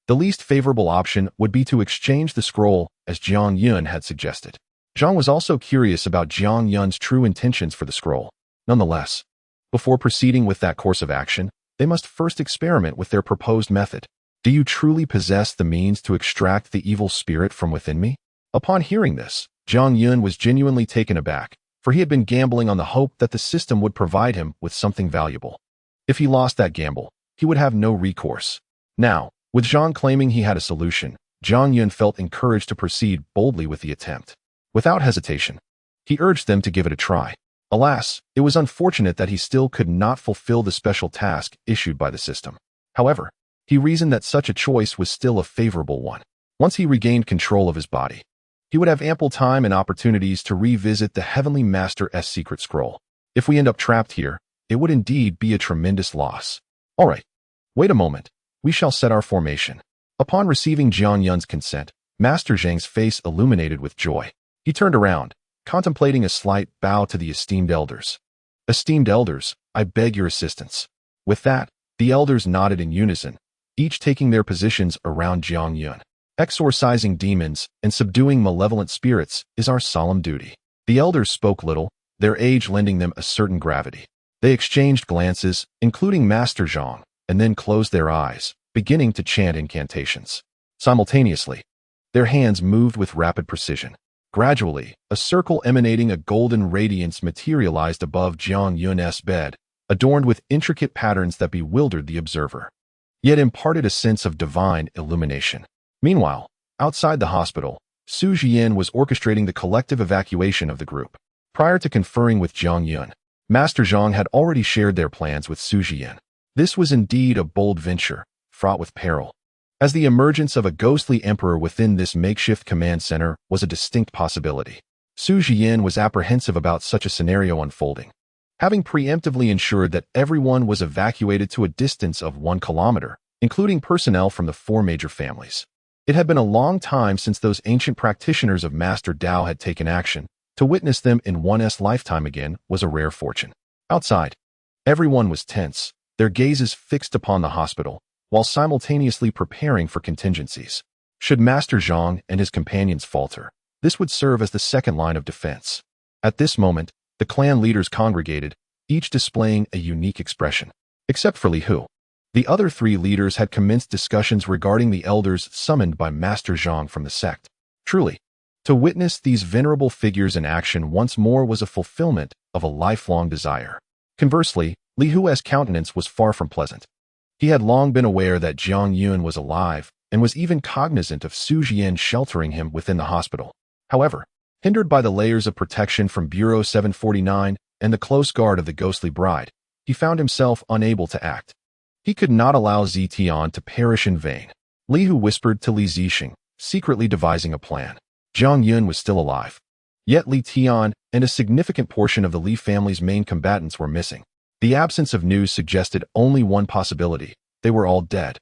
The least favorable option would be to exchange the scroll, as Jiang Yun had suggested. Zhang was also curious about Jiang Yun's true intentions for the scroll. Nonetheless, before proceeding with that course of action, they must first experiment with their proposed method. Do you truly possess the means to extract the evil spirit from within me? Upon hearing this, Jiang Yun was genuinely taken aback, for he had been gambling on the hope that the system would provide him with something valuable. If he lost that gamble, he would have no recourse. Now, with Zhang claiming he had a solution, Jiang Yun felt encouraged to proceed boldly with the attempt. Without hesitation, he urged them to give it a try. Alas, it was unfortunate that he still could not fulfill the special task issued by the system. However, he reasoned that such a choice was still a favorable one. Once he regained control of his body, he would have ample time and opportunities to revisit the Heavenly Master's secret scroll. If we end up trapped here, it would indeed be a tremendous loss. All right, wait a moment. We shall set our formation. Upon receiving Jiang Yun's consent, Master Zhang's face illuminated with joy. He turned around, contemplating a slight bow to the esteemed elders. Esteemed elders, I beg your assistance. With that, the elders nodded in unison, each taking their positions around Jiang Yun. Exorcising demons and subduing malevolent spirits is our solemn duty. The elders spoke little, their age lending them a certain gravity. They exchanged glances, including Master Zhang, and then closed their eyes, beginning to chant incantations. Simultaneously, their hands moved with rapid precision. Gradually, a circle emanating a golden radiance materialized above Jiang Yun's bed, adorned with intricate patterns that bewildered the observer, yet imparted a sense of divine illumination. Meanwhile, outside the hospital, Su Jian was orchestrating the collective evacuation of the group. Prior to conferring with Jiang Yun, Master Zhang had already shared their plans with Su Jian. This was indeed a bold venture, fraught with peril, as the emergence of a ghostly emperor within this makeshift command center was a distinct possibility. Su Jian was apprehensive about such a scenario unfolding. Having preemptively ensured that everyone was evacuated to a distance of 1 kilometer, including personnel from the 4 major families. It had been a long time since those ancient practitioners of Master Dao had taken action. To witness them in one's lifetime again was a rare fortune. Outside, everyone was tense, their gazes fixed upon the hospital, while simultaneously preparing for contingencies. Should Master Zhang and his companions falter, this would serve as the second line of defense. At this moment, the clan leaders congregated, each displaying a unique expression. Except for Li Hu, the other 3 leaders had commenced discussions regarding the elders summoned by Master Zhang from the sect. Truly, to witness these venerable figures in action once more was a fulfillment of a lifelong desire. Conversely, Li Hu's countenance was far from pleasant. He had long been aware that Jiang Yun was alive and was even cognizant of Su Jian sheltering him within the hospital. However, hindered by the layers of protection from Bureau 749 and the close guard of the ghostly bride, he found himself unable to act. He could not allow Zitian to perish in vain. Li Hu whispered to Li Zixing, secretly devising a plan. Jiang Yun was still alive. Yet Li Tian and a significant portion of the Li family's main combatants were missing. The absence of news suggested only one possibility: they were all dead.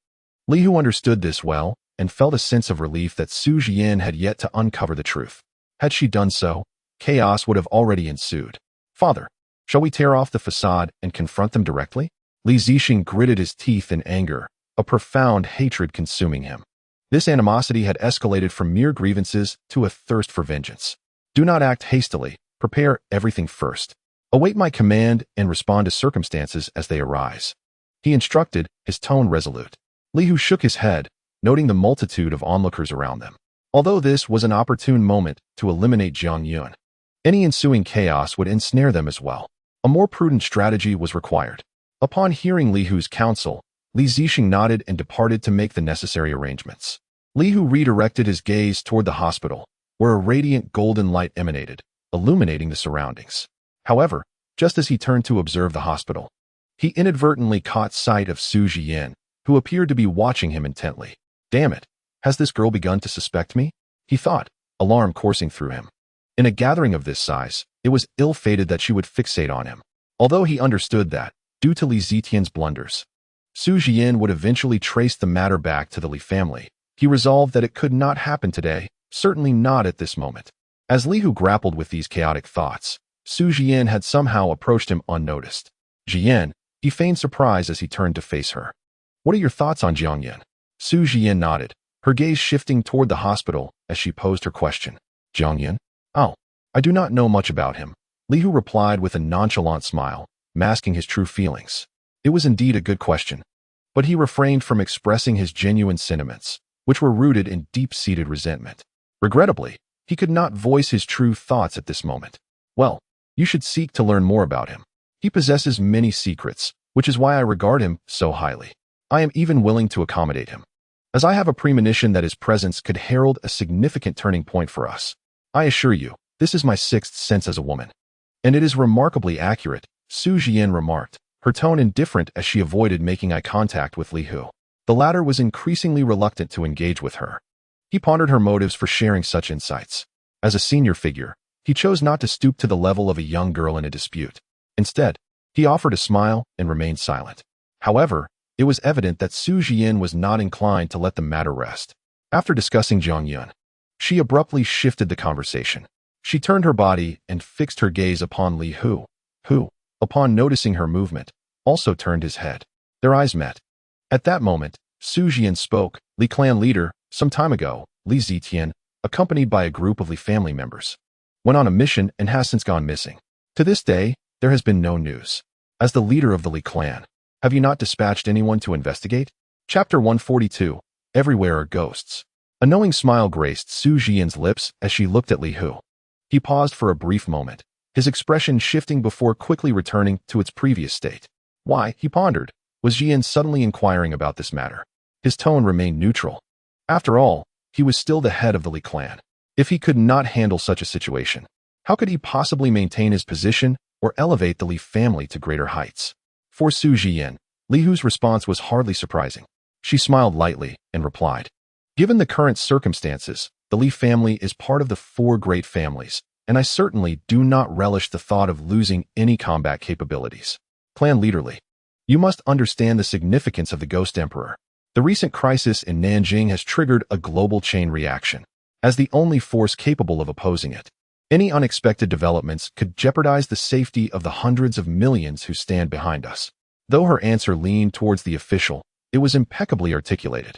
Li Hu understood this well, and felt a sense of relief that Su Jian had yet to uncover the truth. Had she done so, chaos would have already ensued. "Father, shall we tear off the facade and confront them directly?" Li Zixing gritted his teeth in anger, a profound hatred consuming him. This animosity had escalated from mere grievances to a thirst for vengeance. "Do not act hastily. Prepare everything first. Await my command and respond to circumstances as they arise," he instructed, his tone resolute. Li Hu shook his head, noting the multitude of onlookers around them. Although this was an opportune moment to eliminate Jiang Yun, any ensuing chaos would ensnare them as well. A more prudent strategy was required. Upon hearing Li Hu's counsel, Li Zixing nodded and departed to make the necessary arrangements. Li Hu redirected his gaze toward the hospital, where a radiant golden light emanated, illuminating the surroundings. However, just as he turned to observe the hospital, he inadvertently caught sight of Su Jian, who appeared to be watching him intently. "Damn it, has this girl begun to suspect me?" he thought, alarm coursing through him. In a gathering of this size, it was ill-fated that she would fixate on him. Although he understood that, due to Li Zitian's blunders, Su Jian would eventually trace the matter back to the Li family, he resolved that it could not happen today, certainly not at this moment. As Li Hu grappled with these chaotic thoughts, Su Jian had somehow approached him unnoticed. "Jian," he feigned surprise as he turned to face her. "What are your thoughts on Jiang Yun?" Su Jian nodded, her gaze shifting toward the hospital as she posed her question. "Jiang Yun? Oh, I do not know much about him," Li Hu replied with a nonchalant smile, masking his true feelings. It was indeed a good question, but he refrained from expressing his genuine sentiments, which were rooted in deep-seated resentment. Regrettably, he could not voice his true thoughts at this moment. "Well, you should seek to learn more about him. He possesses many secrets, which is why I regard him so highly. I am even willing to accommodate him, as I have a premonition that his presence could herald a significant turning point for us. I assure you, this is my sixth sense as a woman." "And it is remarkably accurate," Su Jian remarked, her tone indifferent as she avoided making eye contact with Li Hu. The latter was increasingly reluctant to engage with her. He pondered her motives for sharing such insights. As a senior figure, he chose not to stoop to the level of a young girl in a dispute. Instead, he offered a smile and remained silent. However, it was evident that Su Jian was not inclined to let the matter rest. After discussing Jiang Yun, she abruptly shifted the conversation. She turned her body and fixed her gaze upon Li Hu, who, upon noticing her movement, also turned his head. Their eyes met. At that moment, Su Jian spoke. "Li clan leader, some time ago, Li Zitian, accompanied by a group of Li family members, went on a mission and has since gone missing. To this day, there has been no news. As the leader of the Li clan, have you not dispatched anyone to investigate?" Chapter 142, Everywhere Are Ghosts. A knowing smile graced Su Jian's lips as she looked at Li Hu. He paused for a brief moment, his expression shifting before quickly returning to its previous state. Why, he pondered, was Jian suddenly inquiring about this matter? His tone remained neutral. After all, he was still the head of the Li clan. If he could not handle such a situation, how could he possibly maintain his position or elevate the Li family to greater heights? For Su Jian, Li Hu's response was hardly surprising. She smiled lightly and replied, "Given the current circumstances, the Li family is part of the four great families, and I certainly do not relish the thought of losing any combat capabilities. Clan leader Li, you must understand the significance of the Ghost Emperor. The recent crisis in Nanjing has triggered a global chain reaction. As the only force capable of opposing it, any unexpected developments could jeopardize the safety of the hundreds of millions who stand behind us." Though her answer leaned towards the official, it was impeccably articulated.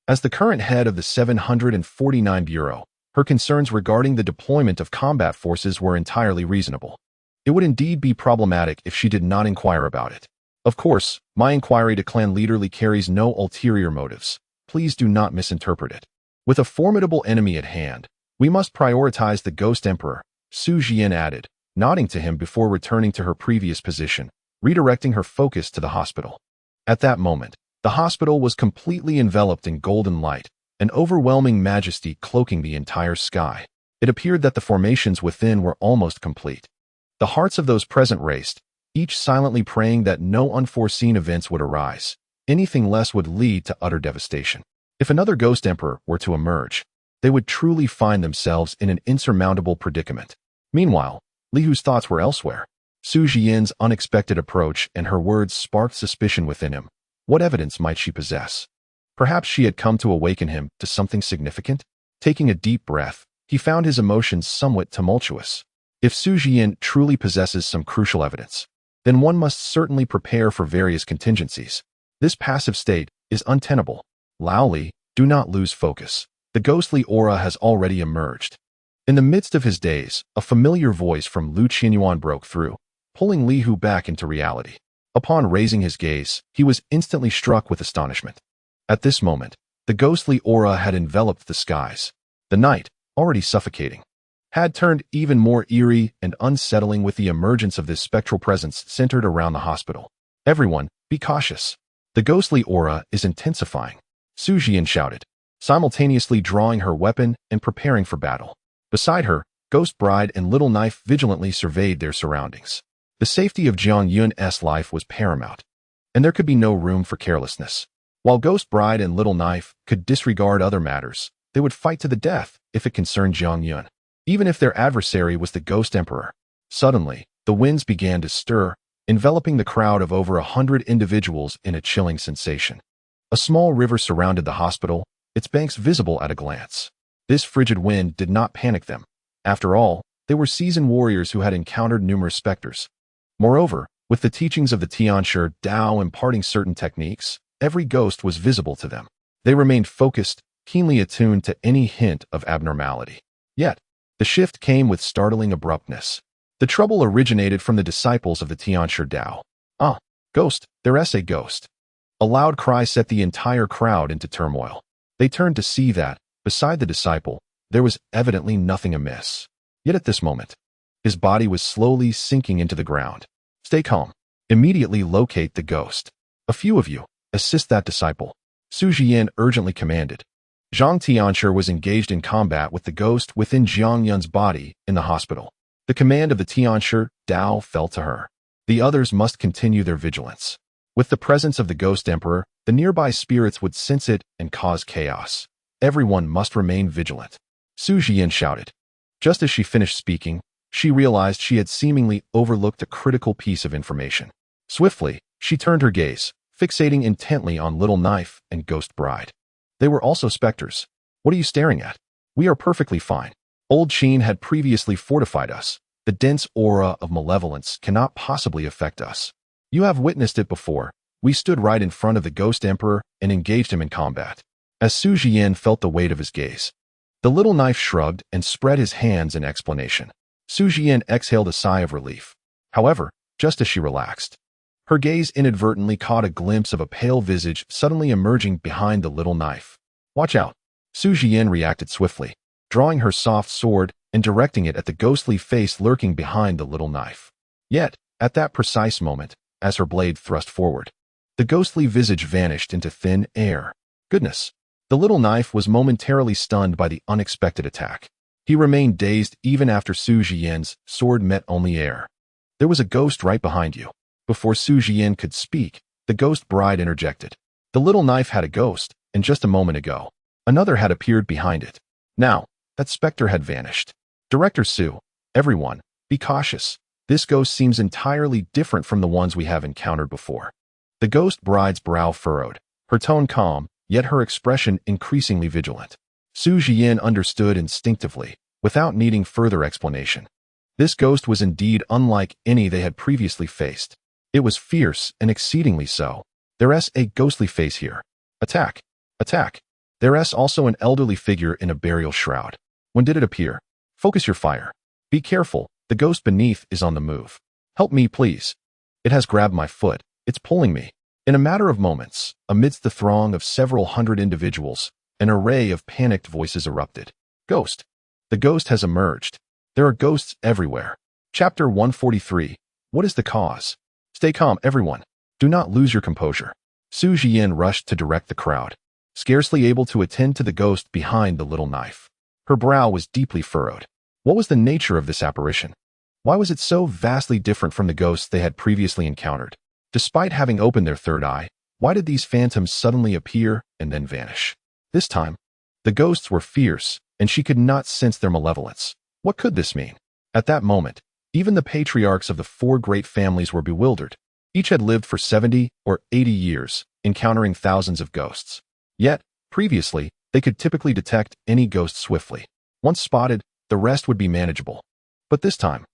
As the current head of the 749 Bureau, her concerns regarding the deployment of combat forces were entirely reasonable. It would indeed be problematic if she did not inquire about it. "Of course, my inquiry to Clan Leader Li carries no ulterior motives. Please do not misinterpret it. With a formidable enemy at hand, we must prioritize the Ghost Emperor," Su Jian added, nodding to him before returning to her previous position, redirecting her focus to the hospital. At that moment, the hospital was completely enveloped in golden light, an overwhelming majesty cloaking the entire sky. It appeared that the formations within were almost complete. The hearts of those present raced, each silently praying that no unforeseen events would arise. Anything less would lead to utter devastation. If another Ghost Emperor were to emerge, they would truly find themselves in an insurmountable predicament. Meanwhile, Li Hu's thoughts were elsewhere. Su Jian's unexpected approach and her words sparked suspicion within him. What evidence might she possess? Perhaps she had come to awaken him to something significant? Taking a deep breath, he found his emotions somewhat tumultuous. If Su Jian truly possesses some crucial evidence, then one must certainly prepare for various contingencies. This passive state is untenable. Lao Li, do not lose focus. The ghostly aura has already emerged. In the midst of his daze, a familiar voice from Lu Qianyuan broke through, pulling Li Hu back into reality. Upon raising his gaze, he was instantly struck with astonishment. At this moment, the ghostly aura had enveloped the skies. The night, already suffocating, had turned even more eerie and unsettling with the emergence of this spectral presence centered around the hospital. Everyone, be cautious. The ghostly aura is intensifying, Su Jian shouted, simultaneously drawing her weapon and preparing for battle. Beside her, Ghost Bride and Little Knife vigilantly surveyed their surroundings. The safety of Jiang Yun's life was paramount, and there could be no room for carelessness. While Ghost Bride and Little Knife could disregard other matters, they would fight to the death if it concerned Jiang Yun, even if their adversary was the Ghost Emperor. Suddenly, the winds began to stir, enveloping the crowd of over 100 individuals in a chilling sensation. A small river surrounded the hospital, its banks visible at a glance. This frigid wind did not panic them. After all, they were seasoned warriors who had encountered numerous specters. Moreover, with the teachings of the Tianshi Dao imparting certain techniques, every ghost was visible to them. They remained focused, keenly attuned to any hint of abnormality. Yet, the shift came with startling abruptness. The trouble originated from the disciples of the Tianshi Dao. Ah, ghost, there's a ghost. A loud cry set the entire crowd into turmoil. They turned to see that, beside the disciple, there was evidently nothing amiss. Yet at this moment, his body was slowly sinking into the ground. Stay calm. Immediately locate the ghost. A few of you, assist that disciple, Su Jian urgently commanded. Zhang Tianshi was engaged in combat with the ghost within Jiang Yun's body in the hospital. The command of the Tianshi Dao fell to her. The others must continue their vigilance. With the presence of the Ghost Emperor, the nearby spirits would sense it and cause chaos. Everyone must remain vigilant, Su Jian shouted. Just as she finished speaking, she realized she had seemingly overlooked a critical piece of information. Swiftly, she turned her gaze, fixating intently on Little Knife and Ghost Bride. They were also specters. What are you staring at? We are perfectly fine. Old Qin had previously fortified us. The dense aura of malevolence cannot possibly affect us. You have witnessed it before. We stood right in front of the Ghost Emperor and engaged him in combat. As Su Jian felt the weight of his gaze, the Little Knife shrugged and spread his hands in explanation. Su Jian exhaled a sigh of relief. However, just as she relaxed, her gaze inadvertently caught a glimpse of a pale visage suddenly emerging behind the Little Knife. Watch out! Su Jian reacted swiftly, drawing her soft sword and directing it at the ghostly face lurking behind the Little Knife. Yet, at that precise moment, as her blade thrust forward, the ghostly visage vanished into thin air. Goodness! The Little Knife was momentarily stunned by the unexpected attack. He remained dazed even after Su Jian's sword met only air. There was a ghost right behind you. Before Su Jian could speak, the Ghost Bride interjected. The Little Knife had a ghost, and just a moment ago, another had appeared behind it. Now, that specter had vanished. Director Su, everyone, be cautious. This ghost seems entirely different from the ones we have encountered before. The Ghost Bride's brow furrowed, her tone calm, yet her expression increasingly vigilant. Su Jian understood instinctively, without needing further explanation. This ghost was indeed unlike any they had previously faced. It was fierce and exceedingly so. There's a ghostly face here. Attack! Attack! There's also an elderly figure in a burial shroud. When did it appear? Focus your fire. Be careful, the ghost beneath is on the move. Help me, please. It has grabbed my foot. It's pulling me. In a matter of moments, amidst the throng of several hundred individuals, an array of panicked voices erupted. Ghost! The ghost has emerged. There are ghosts everywhere. Chapter 143. What is the cause? Stay calm, everyone. Do not lose your composure. Su Jian rushed to direct the crowd, scarcely able to attend to the ghost behind the Little Knife. Her brow was deeply furrowed. What was the nature of this apparition? Why was it so vastly different from the ghosts they had previously encountered? Despite having opened their third eye, why did these phantoms suddenly appear and then vanish? This time, the ghosts were fierce, and she could not sense their malevolence. What could this mean? At that moment, even the patriarchs of the four great families were bewildered. Each had lived for 70 or 80 years, encountering thousands of ghosts. Yet, previously, they could typically detect any ghost swiftly. Once spotted, the rest would be manageable. But this time,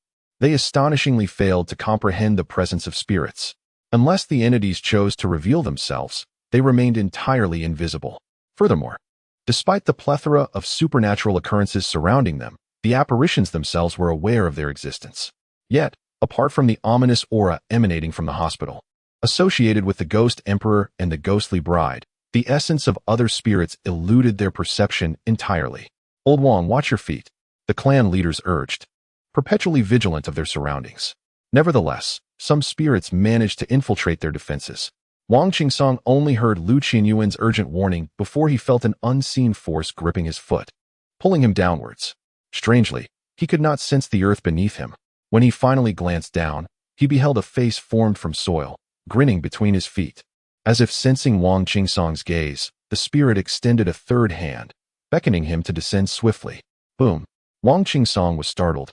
they astonishingly failed to comprehend the presence of spirits. Unless the entities chose to reveal themselves, they remained entirely invisible. Furthermore, despite the plethora of supernatural occurrences surrounding them, the apparitions themselves were aware of their existence. Yet, apart from the ominous aura emanating from the hospital, associated with the Ghost Emperor and the Ghostly Bride, the essence of other spirits eluded their perception entirely. "Old Wong, watch your feet," the clan leaders urged, perpetually vigilant of their surroundings. Nevertheless, some spirits managed to infiltrate their defenses. Wang Qingsong only heard Lu Qianyuan's urgent warning before he felt an unseen force gripping his foot, pulling him downwards. Strangely, he could not sense the earth beneath him. When he finally glanced down, he beheld a face formed from soil, grinning between his feet. As if sensing Wang Qingsong's gaze, the spirit extended a third hand, beckoning him to descend swiftly. Boom! Wang Qingsong was startled.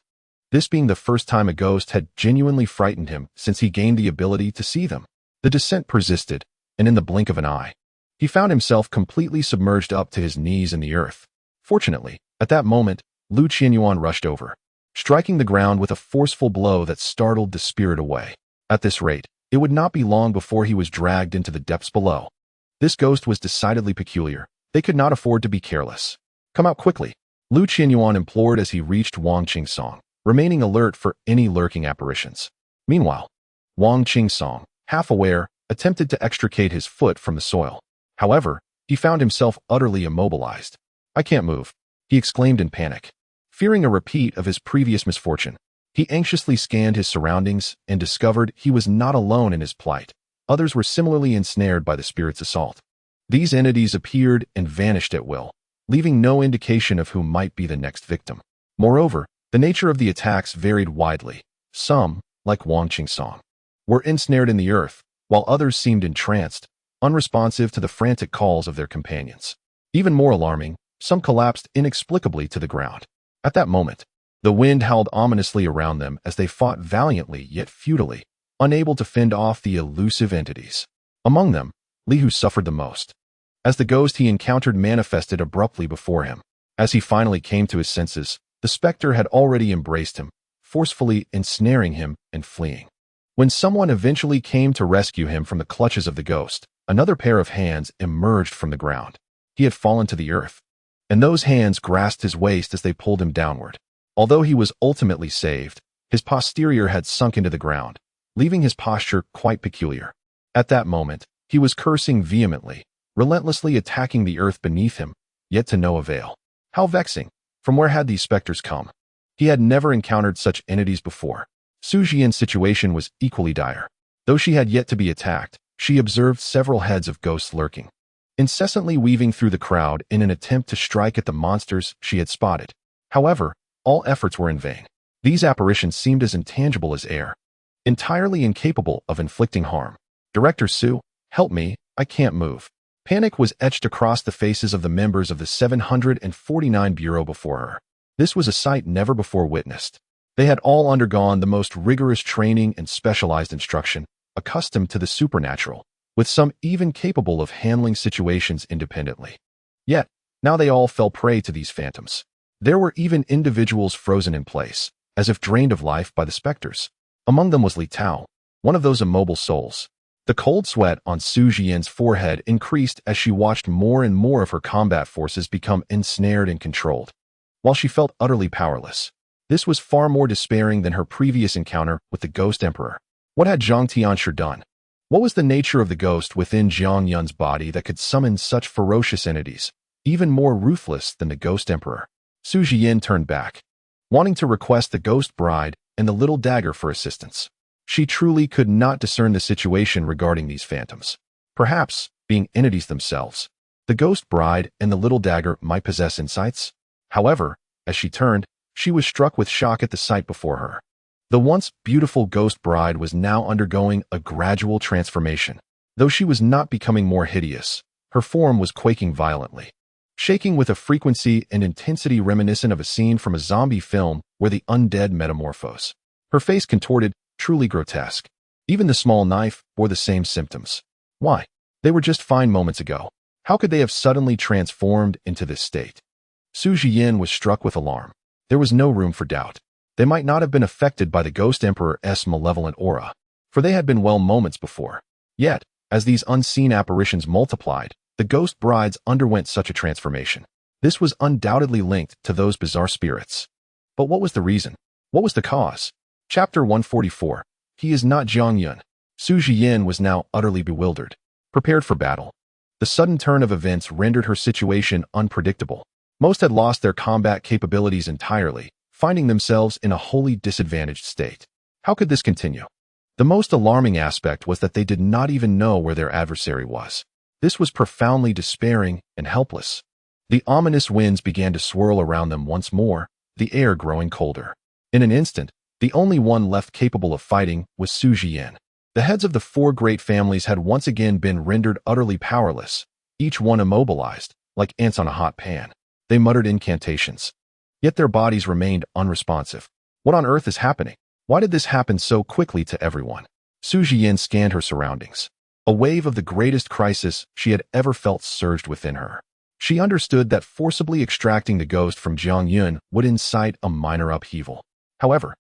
This being the first time a ghost had genuinely frightened him since he gained the ability to see them. The descent persisted, and in the blink of an eye, he found himself completely submerged up to his knees in the earth. Fortunately, at that moment, Lu Qianyuan rushed over, striking the ground with a forceful blow that startled the spirit away. At this rate, it would not be long before he was dragged into the depths below. This ghost was decidedly peculiar. They could not afford to be careless. "Come out quickly," Lu Qianyuan implored as he reached Wang Qingsong, remaining alert for any lurking apparitions. Meanwhile, Wang Qingsong, half aware, attempted to extricate his foot from the soil. However, he found himself utterly immobilized. "I can't move," he exclaimed in panic. Fearing a repeat of his previous misfortune, he anxiously scanned his surroundings and discovered he was not alone in his plight. Others were similarly ensnared by the spirit's assault. These entities appeared and vanished at will, leaving no indication of who might be the next victim. Moreover, the nature of the attacks varied widely. Some, like Wang Qingsong, were ensnared in the earth, while others seemed entranced, unresponsive to the frantic calls of their companions. Even more alarming, some collapsed inexplicably to the ground. At that moment, the wind howled ominously around them as they fought valiantly yet futilely, unable to fend off the elusive entities. Among them, Li Hu suffered the most, as the ghost he encountered manifested abruptly before him. As he finally came to his senses, the specter had already embraced him, forcefully ensnaring him and fleeing. When someone eventually came to rescue him from the clutches of the ghost, another pair of hands emerged from the ground. He had fallen to the earth, and those hands grasped his waist as they pulled him downward. Although he was ultimately saved, his posterior had sunk into the ground, leaving his posture quite peculiar. At that moment, he was cursing vehemently, relentlessly attacking the earth beneath him, yet to no avail. How vexing! From where had these specters come? He had never encountered such entities before. Su Jian's situation was equally dire. Though she had yet to be attacked, she observed several heads of ghosts lurking, incessantly weaving through the crowd in an attempt to strike at the monsters she had spotted. However, all efforts were in vain. These apparitions seemed as intangible as air, entirely incapable of inflicting harm. "Director Su, help me, I can't move." Panic was etched across the faces of the members of the 749 Bureau before her. This was a sight never before witnessed. They had all undergone the most rigorous training and specialized instruction, accustomed to the supernatural, with some even capable of handling situations independently. Yet, now they all fell prey to these phantoms. There were even individuals frozen in place, as if drained of life by the specters. Among them was Li Tao, one of those immobile souls. The cold sweat on Su Jian's forehead increased as she watched more and more of her combat forces become ensnared and controlled. While she felt utterly powerless, this was far more despairing than her previous encounter with the Ghost Emperor. What had Zhang Tianshi done? What was the nature of the ghost within Jiang Yun's body that could summon such ferocious entities, even more ruthless than the Ghost Emperor? Su Jian turned back, wanting to request the Ghost Bride and the little dagger for assistance. She truly could not discern the situation regarding these phantoms. Perhaps, being entities themselves, the Ghost Bride and the little dagger might possess insights. However, as she turned, she was struck with shock at the sight before her. The once beautiful Ghost Bride was now undergoing a gradual transformation. Though she was not becoming more hideous, her form was quaking violently, shaking with a frequency and intensity reminiscent of a scene from a zombie film where the undead metamorphose. Her face contorted, truly grotesque. Even the small knife bore the same symptoms. Why? They were just fine moments ago. How could they have suddenly transformed into this state? Su Jian was struck with alarm. There was no room for doubt. They might not have been affected by the Ghost Emperor's malevolent aura, for they had been well moments before. Yet, as these unseen apparitions multiplied, the ghost brides underwent such a transformation. This was undoubtedly linked to those bizarre spirits. But what was the reason? What was the cause? Chapter 144. He is not Jiang Yun. Su Jian was now utterly bewildered, prepared for battle. The sudden turn of events rendered her situation unpredictable. Most had lost their combat capabilities entirely, finding themselves in a wholly disadvantaged state. How could this continue? The most alarming aspect was that they did not even know where their adversary was. This was profoundly despairing and helpless. The ominous winds began to swirl around them once more, the air growing colder. In an instant, the only one left capable of fighting was Su Jian. The heads of the four great families had once again been rendered utterly powerless, each one immobilized, like ants on a hot pan. They muttered incantations. Yet their bodies remained unresponsive. What on earth is happening? Why did this happen so quickly to everyone? Su Jian scanned her surroundings. A wave of the greatest crisis she had ever felt surged within her. She understood that forcibly extracting the ghost from Jiang Yun would incite a minor upheaval. However,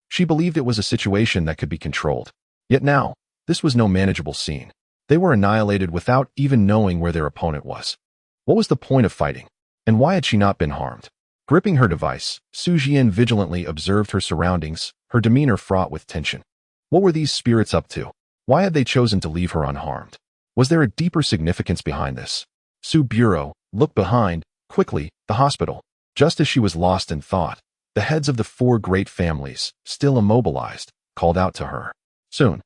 she believed it was a situation that could be controlled. Yet now, this was no manageable scene. They were annihilated without even knowing where their opponent was. What was the point of fighting? And why had she not been harmed? Gripping her device, Su Jian vigilantly observed her surroundings, her demeanor fraught with tension. What were these spirits up to? Why had they chosen to leave her unharmed? Was there a deeper significance behind this? Su Bureau looked behind, quickly, the hospital. Just as she was lost in thought, the heads of the four great families, still immobilized, called out to her. Soon,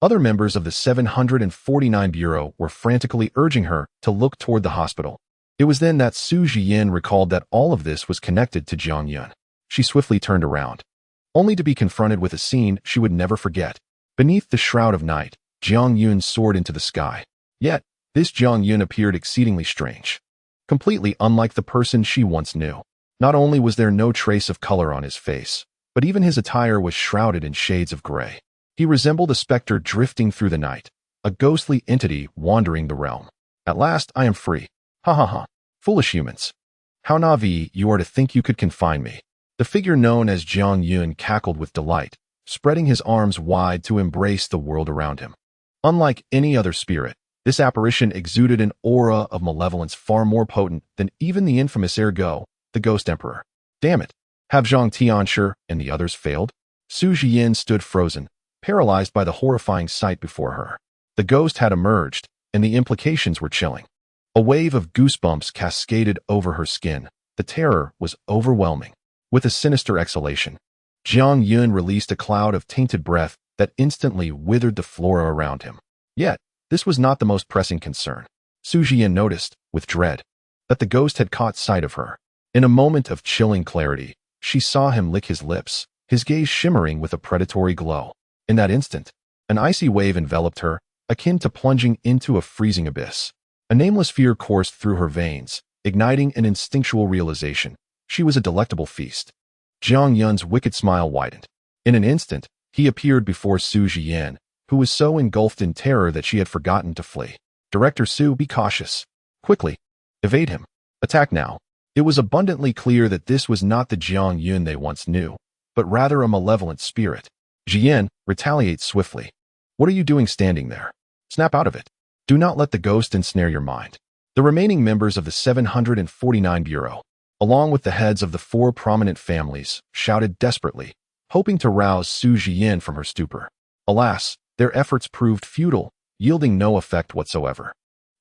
other members of the 749 Bureau were frantically urging her to look toward the hospital. It was then that Su Jian recalled that all of this was connected to Jiang Yun. She swiftly turned around, only to be confronted with a scene she would never forget. Beneath the shroud of night, Jiang Yun soared into the sky. Yet, this Jiang Yun appeared exceedingly strange. Completely unlike the person she once knew. Not only was there no trace of color on his face, but even his attire was shrouded in shades of gray. He resembled a specter drifting through the night, a ghostly entity wandering the realm. At last I am free. Ha ha ha. Foolish humans. How naive you are to think you could confine me. The figure known as Jiang Yun cackled with delight, spreading his arms wide to embrace the world around him. Unlike any other spirit, this apparition exuded an aura of malevolence far more potent than even the infamous Ergo, the Ghost Emperor. Damn it. Have Zhang Tianshi and the others failed? Su Jian stood frozen, paralyzed by the horrifying sight before her. The ghost had emerged, and the implications were chilling. A wave of goosebumps cascaded over her skin. The terror was overwhelming. With a sinister exhalation, Jiang Yun released a cloud of tainted breath that instantly withered the flora around him. Yet, this was not the most pressing concern. Su Jian noticed, with dread, that the ghost had caught sight of her. In a moment of chilling clarity, she saw him lick his lips, his gaze shimmering with a predatory glow. In that instant, an icy wave enveloped her, akin to plunging into a freezing abyss. A nameless fear coursed through her veins, igniting an instinctual realization. She was a delectable feast. Jiang Yun's wicked smile widened. In an instant, he appeared before Su Jian, who was so engulfed in terror that she had forgotten to flee. Director Su, be cautious. Quickly. Evade him. Attack now. It was abundantly clear that this was not the Jiang Yun they once knew, but rather a malevolent spirit. Jian, retaliate swiftly. What are you doing standing there? Snap out of it. Do not let the ghost ensnare your mind. The remaining members of the 749 Bureau, along with the heads of the four prominent families, shouted desperately, hoping to rouse Su Jian from her stupor. Alas, their efforts proved futile, yielding no effect whatsoever.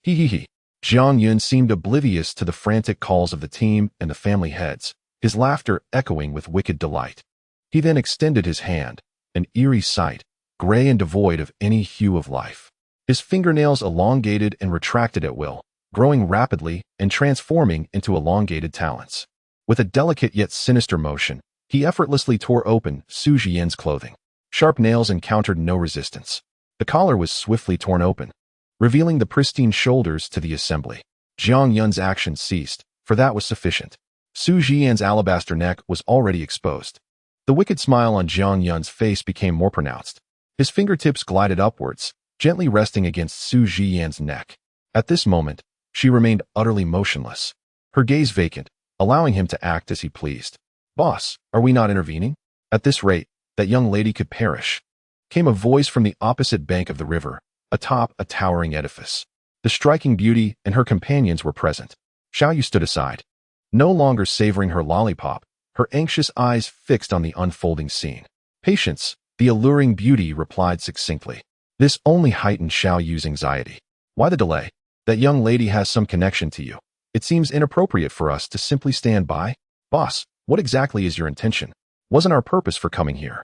He. Jiang Yun seemed oblivious to the frantic calls of the team and the family heads, his laughter echoing with wicked delight. He then extended his hand, an eerie sight, gray and devoid of any hue of life. His fingernails elongated and retracted at will, growing rapidly and transforming into elongated talons. With a delicate yet sinister motion, he effortlessly tore open Su Jian's clothing. Sharp nails encountered no resistance. The collar was swiftly torn open, revealing the pristine shoulders to the assembly. Jiang Yun's action ceased, for that was sufficient. Su Jian's alabaster neck was already exposed. The wicked smile on Jiang Yun's face became more pronounced. His fingertips glided upwards, gently resting against Su Jian's neck. At this moment, She remained utterly motionless, her gaze vacant, allowing him to act as he pleased. "Boss, are we not intervening? At this rate, that young lady could perish," came a voice from the opposite bank of the river, atop a towering edifice. The striking beauty and her companions were present. Xiaoyu stood aside, no longer savoring her lollipop, her anxious eyes fixed on the unfolding scene. "Patience," the alluring beauty replied succinctly. This only heightened Xiaoyu's anxiety. "Why the delay? That young lady has some connection to you. It seems inappropriate for us to simply stand by." "Boss, what exactly is your intention? Wasn't our purpose for coming here?"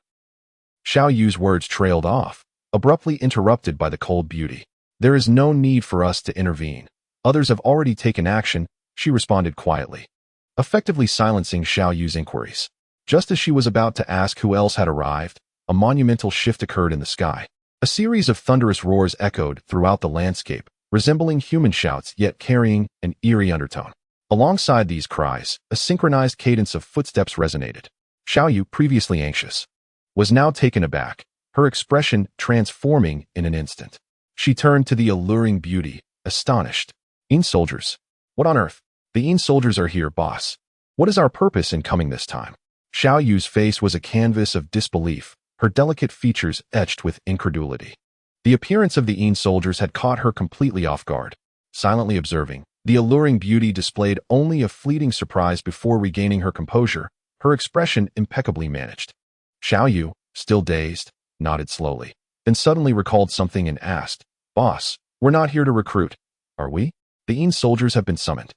Xiaoyu's words trailed off, abruptly interrupted by the cold beauty. "There is no need for us to intervene. Others have already taken action," she responded quietly, effectively silencing Xiaoyu's inquiries. Just as she was about to ask who else had arrived, a monumental shift occurred in the sky. A series of thunderous roars echoed throughout the landscape, resembling human shouts yet carrying an eerie undertone. Alongside these cries, a synchronized cadence of footsteps resonated. Xiaoyu, previously anxious, was now taken aback, her expression transforming in an instant. She turned to the alluring beauty, astonished. "Yin soldiers? What on earth?" "The Yin soldiers are here, boss. What is our purpose in coming this time?" Xiaoyu's face was a canvas of disbelief, her delicate features etched with incredulity. The appearance of the Yin soldiers had caught her completely off guard. Silently observing, the alluring beauty displayed only a fleeting surprise before regaining her composure, her expression impeccably managed. Xiaoyu, still dazed, nodded slowly, then suddenly recalled something and asked, "Boss, we're not here to recruit, are we? The Yin soldiers have been summoned."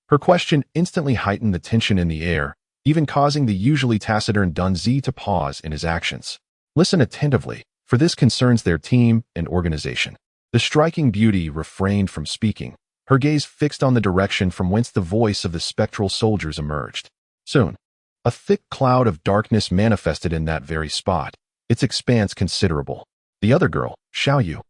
Her question instantly heightened the tension in the air, even causing the usually taciturn Dunzi to pause in his actions. "Listen attentively, for this concerns their team and organization." The striking beauty refrained from speaking, her gaze fixed on the direction from whence the voice of the spectral soldiers emerged. Soon, a thick cloud of darkness manifested in that very spot, its expanse considerable. The other girl, Xiaoyu,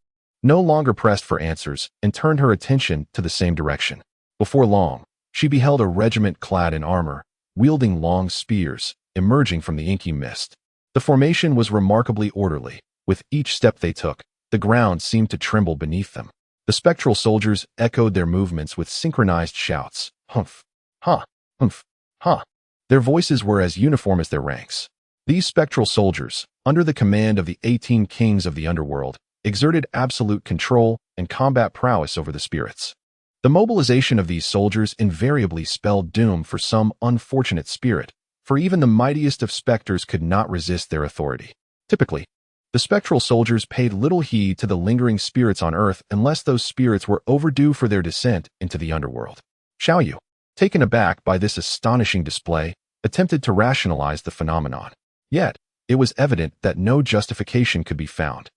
no longer pressed for answers and turned her attention to the same direction. Before long, she beheld a regiment clad in armor, wielding long spears, emerging from the inky mist. The formation was remarkably orderly. With each step they took, the ground seemed to tremble beneath them. The spectral soldiers echoed their movements with synchronized shouts. Humph, ha, humph, ha. Their voices were as uniform as their ranks. These spectral soldiers, under the command of the 18 kings of the underworld, exerted absolute control and combat prowess over the spirits. The mobilization of these soldiers invariably spelled doom for some unfortunate spirit, for even the mightiest of specters could not resist their authority. Typically, the spectral soldiers paid little heed to the lingering spirits on Earth unless those spirits were overdue for their descent into the underworld. Xiaoyu, taken aback by this astonishing display, attempted to rationalize the phenomenon. Yet, it was evident that no justification could be found.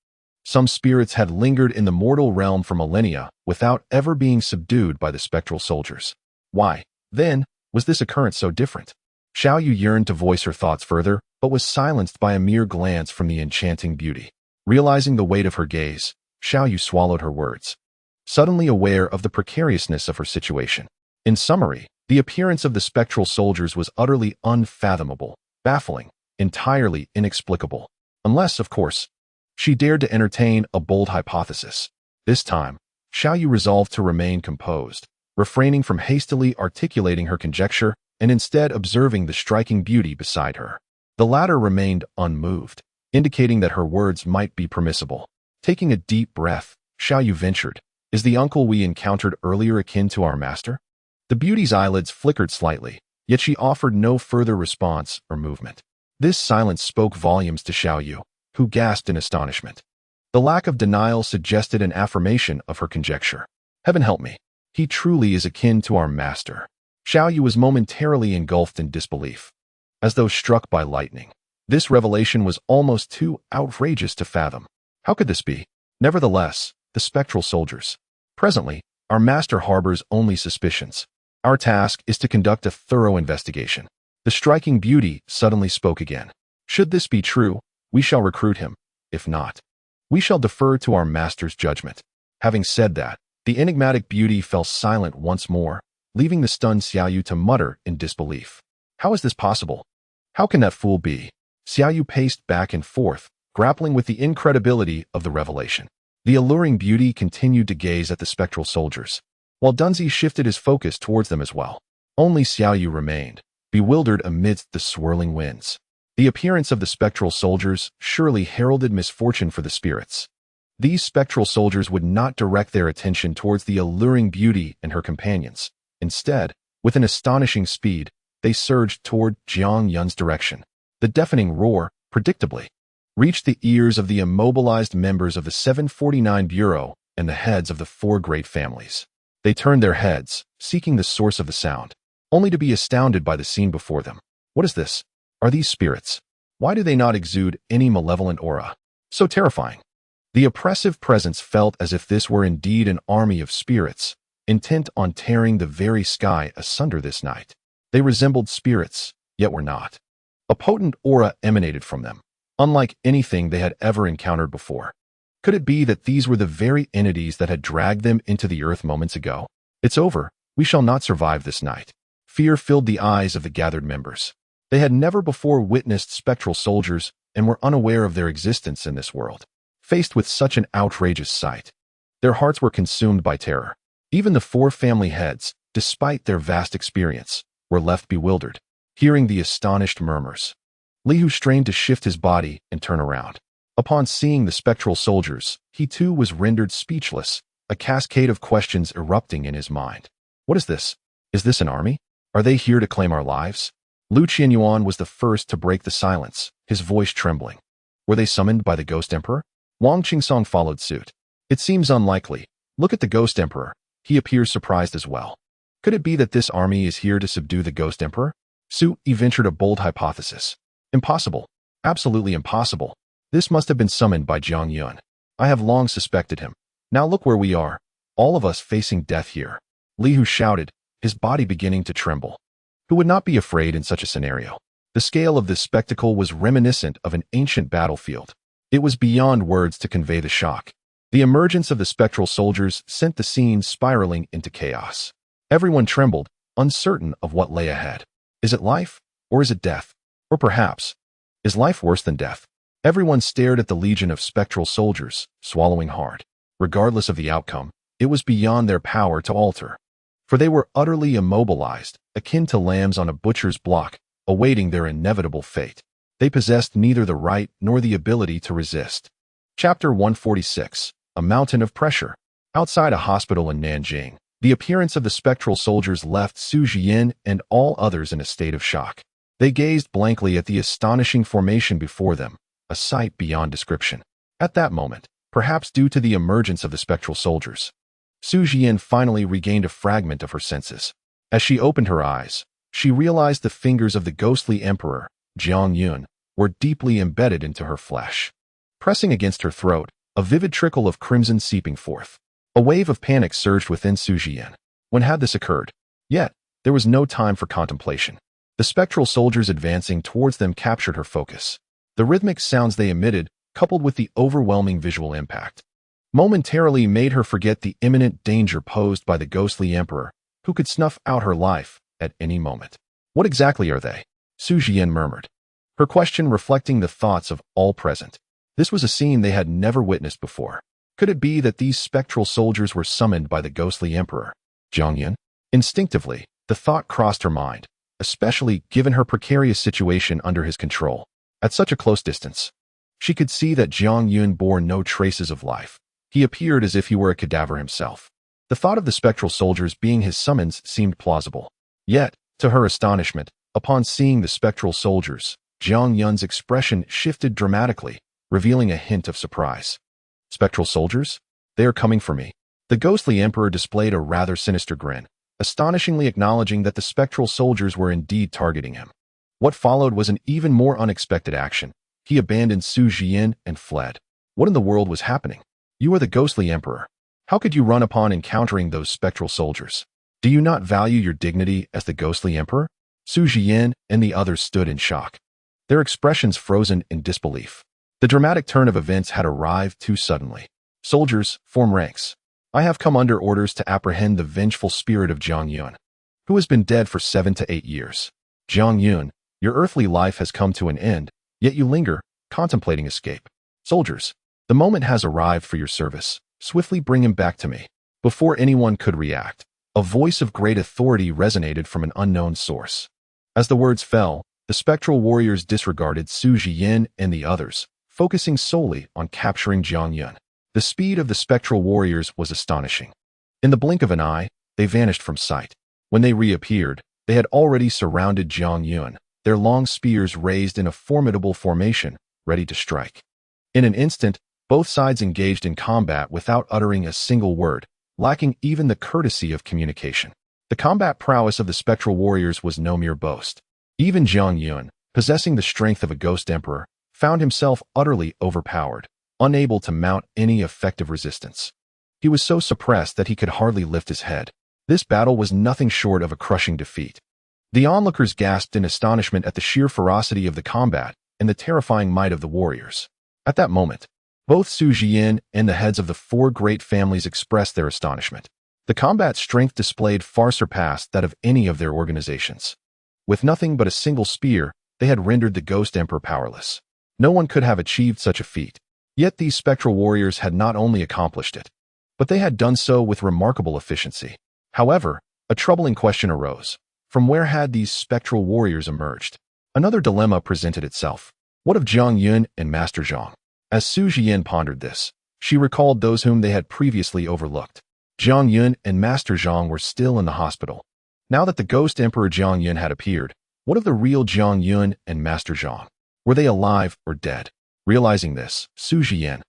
Some spirits had lingered in the mortal realm for millennia without ever being subdued by the spectral soldiers. Why, then, was this occurrence so different? Xiaoyu yearned to voice her thoughts further, but was silenced by a mere glance from the enchanting beauty. Realizing the weight of her gaze, Xiaoyu swallowed her words, suddenly aware of the precariousness of her situation. In summary, the appearance of the spectral soldiers was utterly unfathomable, baffling, entirely inexplicable. Unless, of course, she dared to entertain a bold hypothesis. This time, Xiaoyu resolved to remain composed, refraining from hastily articulating her conjecture and instead observing the striking beauty beside her. The latter remained unmoved, indicating that her words might be permissible. Taking a deep breath, Xiaoyu ventured, "Is the uncle we encountered earlier akin to our master?" The beauty's eyelids flickered slightly, yet she offered no further response or movement. This silence spoke volumes to Xiaoyu, who gasped in astonishment. The lack of denial suggested an affirmation of her conjecture. Heaven help me, he truly is akin to our master. Xiaoyu was momentarily engulfed in disbelief, as though struck by lightning. This revelation was almost too outrageous to fathom. How could this be? Nevertheless, the spectral soldiers. Presently, our master harbors only suspicions. Our task is to conduct a thorough investigation. The striking beauty suddenly spoke again. Should this be true, we shall recruit him. If not, we shall defer to our master's judgment. Having said that, the enigmatic beauty fell silent once more, leaving the stunned Xiaoyu to mutter in disbelief. How is this possible? How can that fool be? Xiaoyu paced back and forth, grappling with the incredibility of the revelation. The alluring beauty continued to gaze at the spectral soldiers, while Dunzi shifted his focus towards them as well. Only Xiao Yu remained, bewildered amidst the swirling winds. The appearance of the spectral soldiers surely heralded misfortune for the spirits. These spectral soldiers would not direct their attention towards the alluring beauty and her companions. Instead, with an astonishing speed, they surged toward Jiang Yun's direction. The deafening roar, predictably, reached the ears of the immobilized members of the 749 Bureau and the heads of the four great families. They turned their heads, seeking the source of the sound, only to be astounded by the scene before them. What is this? Are these spirits? Why do they not exude any malevolent aura? So terrifying. The oppressive presence felt as if this were indeed an army of spirits, intent on tearing the very sky asunder this night. They resembled spirits, yet were not. A potent aura emanated from them, unlike anything they had ever encountered before. Could it be that these were the very entities that had dragged them into the earth moments ago? It's over. We shall not survive this night. Fear filled the eyes of the gathered members. They had never before witnessed spectral soldiers and were unaware of their existence in this world. Faced with such an outrageous sight, their hearts were consumed by terror. Even the four family heads, despite their vast experience, were left bewildered, hearing the astonished murmurs. Li Hu strained to shift his body and turn around. Upon seeing the spectral soldiers, he too was rendered speechless, a cascade of questions erupting in his mind. What is this? Is this an army? Are they here to claim our lives? Lu Qianyuan was the first to break the silence, his voice trembling. Were they summoned by the Ghost Emperor? Wang Qingsong followed suit. It seems unlikely. Look at the Ghost Emperor. He appears surprised as well. Could it be that this army is here to subdue the Ghost Emperor? Su Yi ventured a bold hypothesis. Impossible. Absolutely impossible. This must have been summoned by Jiang Yun. I have long suspected him. Now look where we are, all of us facing death here. Li Hu shouted, his body beginning to tremble. Who would not be afraid in such a scenario? The scale of this spectacle was reminiscent of an ancient battlefield. It was beyond words to convey the shock. The emergence of the spectral soldiers sent the scene spiraling into chaos. Everyone trembled, uncertain of what lay ahead. Is it life, or is it death? Or perhaps, is life worse than death? Everyone stared at the legion of spectral soldiers, swallowing hard. Regardless of the outcome, it was beyond their power to alter. For they were utterly immobilized, akin to lambs on a butcher's block, awaiting their inevitable fate. They possessed neither the right nor the ability to resist. Chapter 146. A Mountain of Pressure. Outside a hospital in Nanjing, the appearance of the spectral soldiers left Su Jian and all others in a state of shock. They gazed blankly at the astonishing formation before them, a sight beyond description. At that moment, perhaps due to the emergence of the spectral soldiers, Su Jian finally regained a fragment of her senses. As she opened her eyes, she realized the fingers of the ghostly emperor, Jiang Yun, were deeply embedded into her flesh. Pressing against her throat, a vivid trickle of crimson seeping forth. A wave of panic surged within Su Jian. When had this occurred? Yet, there was no time for contemplation. The spectral soldiers advancing towards them captured her focus. The rhythmic sounds they emitted, coupled with the overwhelming visual impact, momentarily made her forget the imminent danger posed by the ghostly emperor, who could snuff out her life at any moment. What exactly are they? Su Jian murmured, her question reflecting the thoughts of all present. This was a scene they had never witnessed before. Could it be that these spectral soldiers were summoned by the ghostly emperor, Jiang Yun? Instinctively, the thought crossed her mind, especially given her precarious situation under his control. At such a close distance, she could see that Jiang Yun bore no traces of life. He appeared as if he were a cadaver himself. The thought of the spectral soldiers being his summons seemed plausible. Yet, to her astonishment, upon seeing the spectral soldiers, Jiang Yun's expression shifted dramatically, revealing a hint of surprise. Spectral soldiers? They are coming for me. The ghostly emperor displayed a rather sinister grin, astonishingly acknowledging that the spectral soldiers were indeed targeting him. What followed was an even more unexpected action. He abandoned Su Jian and fled. What in the world was happening? You are the ghostly emperor. How could you run upon encountering those spectral soldiers? Do you not value your dignity as the ghostly emperor? Su Jian and the others stood in shock, their expressions frozen in disbelief. The dramatic turn of events had arrived too suddenly. Soldiers, form ranks. I have come under orders to apprehend the vengeful spirit of Jiang Yun, who has been dead for 7 to 8 years. Jiang Yun, your earthly life has come to an end, yet you linger, contemplating escape. Soldiers, the moment has arrived for your service. Swiftly bring him back to me. Before anyone could react, A voice of great authority resonated from an unknown source. As the words fell, the spectral warriors disregarded Su Jiyin and the others, focusing solely on capturing Jiang Yun. The speed of the spectral warriors was astonishing. In the blink of an eye, they vanished from sight. When they reappeared, they had already surrounded Jiang Yun, their long spears raised in a formidable formation, ready to strike. In an instant, both sides engaged in combat without uttering a single word, lacking even the courtesy of communication. The combat prowess of the spectral warriors was no mere boast. Even Jiang Yun, possessing the strength of a ghost emperor, found himself utterly overpowered, unable to mount any effective resistance. He was so suppressed that he could hardly lift his head. This battle was nothing short of a crushing defeat. The onlookers gasped in astonishment at the sheer ferocity of the combat and the terrifying might of the warriors. At that moment, both Su Jiyin and the heads of the four great families expressed their astonishment. The combat strength displayed far surpassed that of any of their organizations. With nothing but a single spear, they had rendered the Ghost Emperor powerless. No one could have achieved such a feat. Yet these spectral warriors had not only accomplished it, but they had done so with remarkable efficiency. However, a troubling question arose. From where had these spectral warriors emerged? Another dilemma presented itself. What of Jiang Yun and Master Zhang? As Su Jiyin pondered this, she recalled those whom they had previously overlooked. Jiang Yun and Master Zhang were still in the hospital. Now that the Ghost Emperor Jiang Yun had appeared, what of the real Jiang Yun and Master Zhang? Were they alive or dead? Realizing this, Su Jiyin,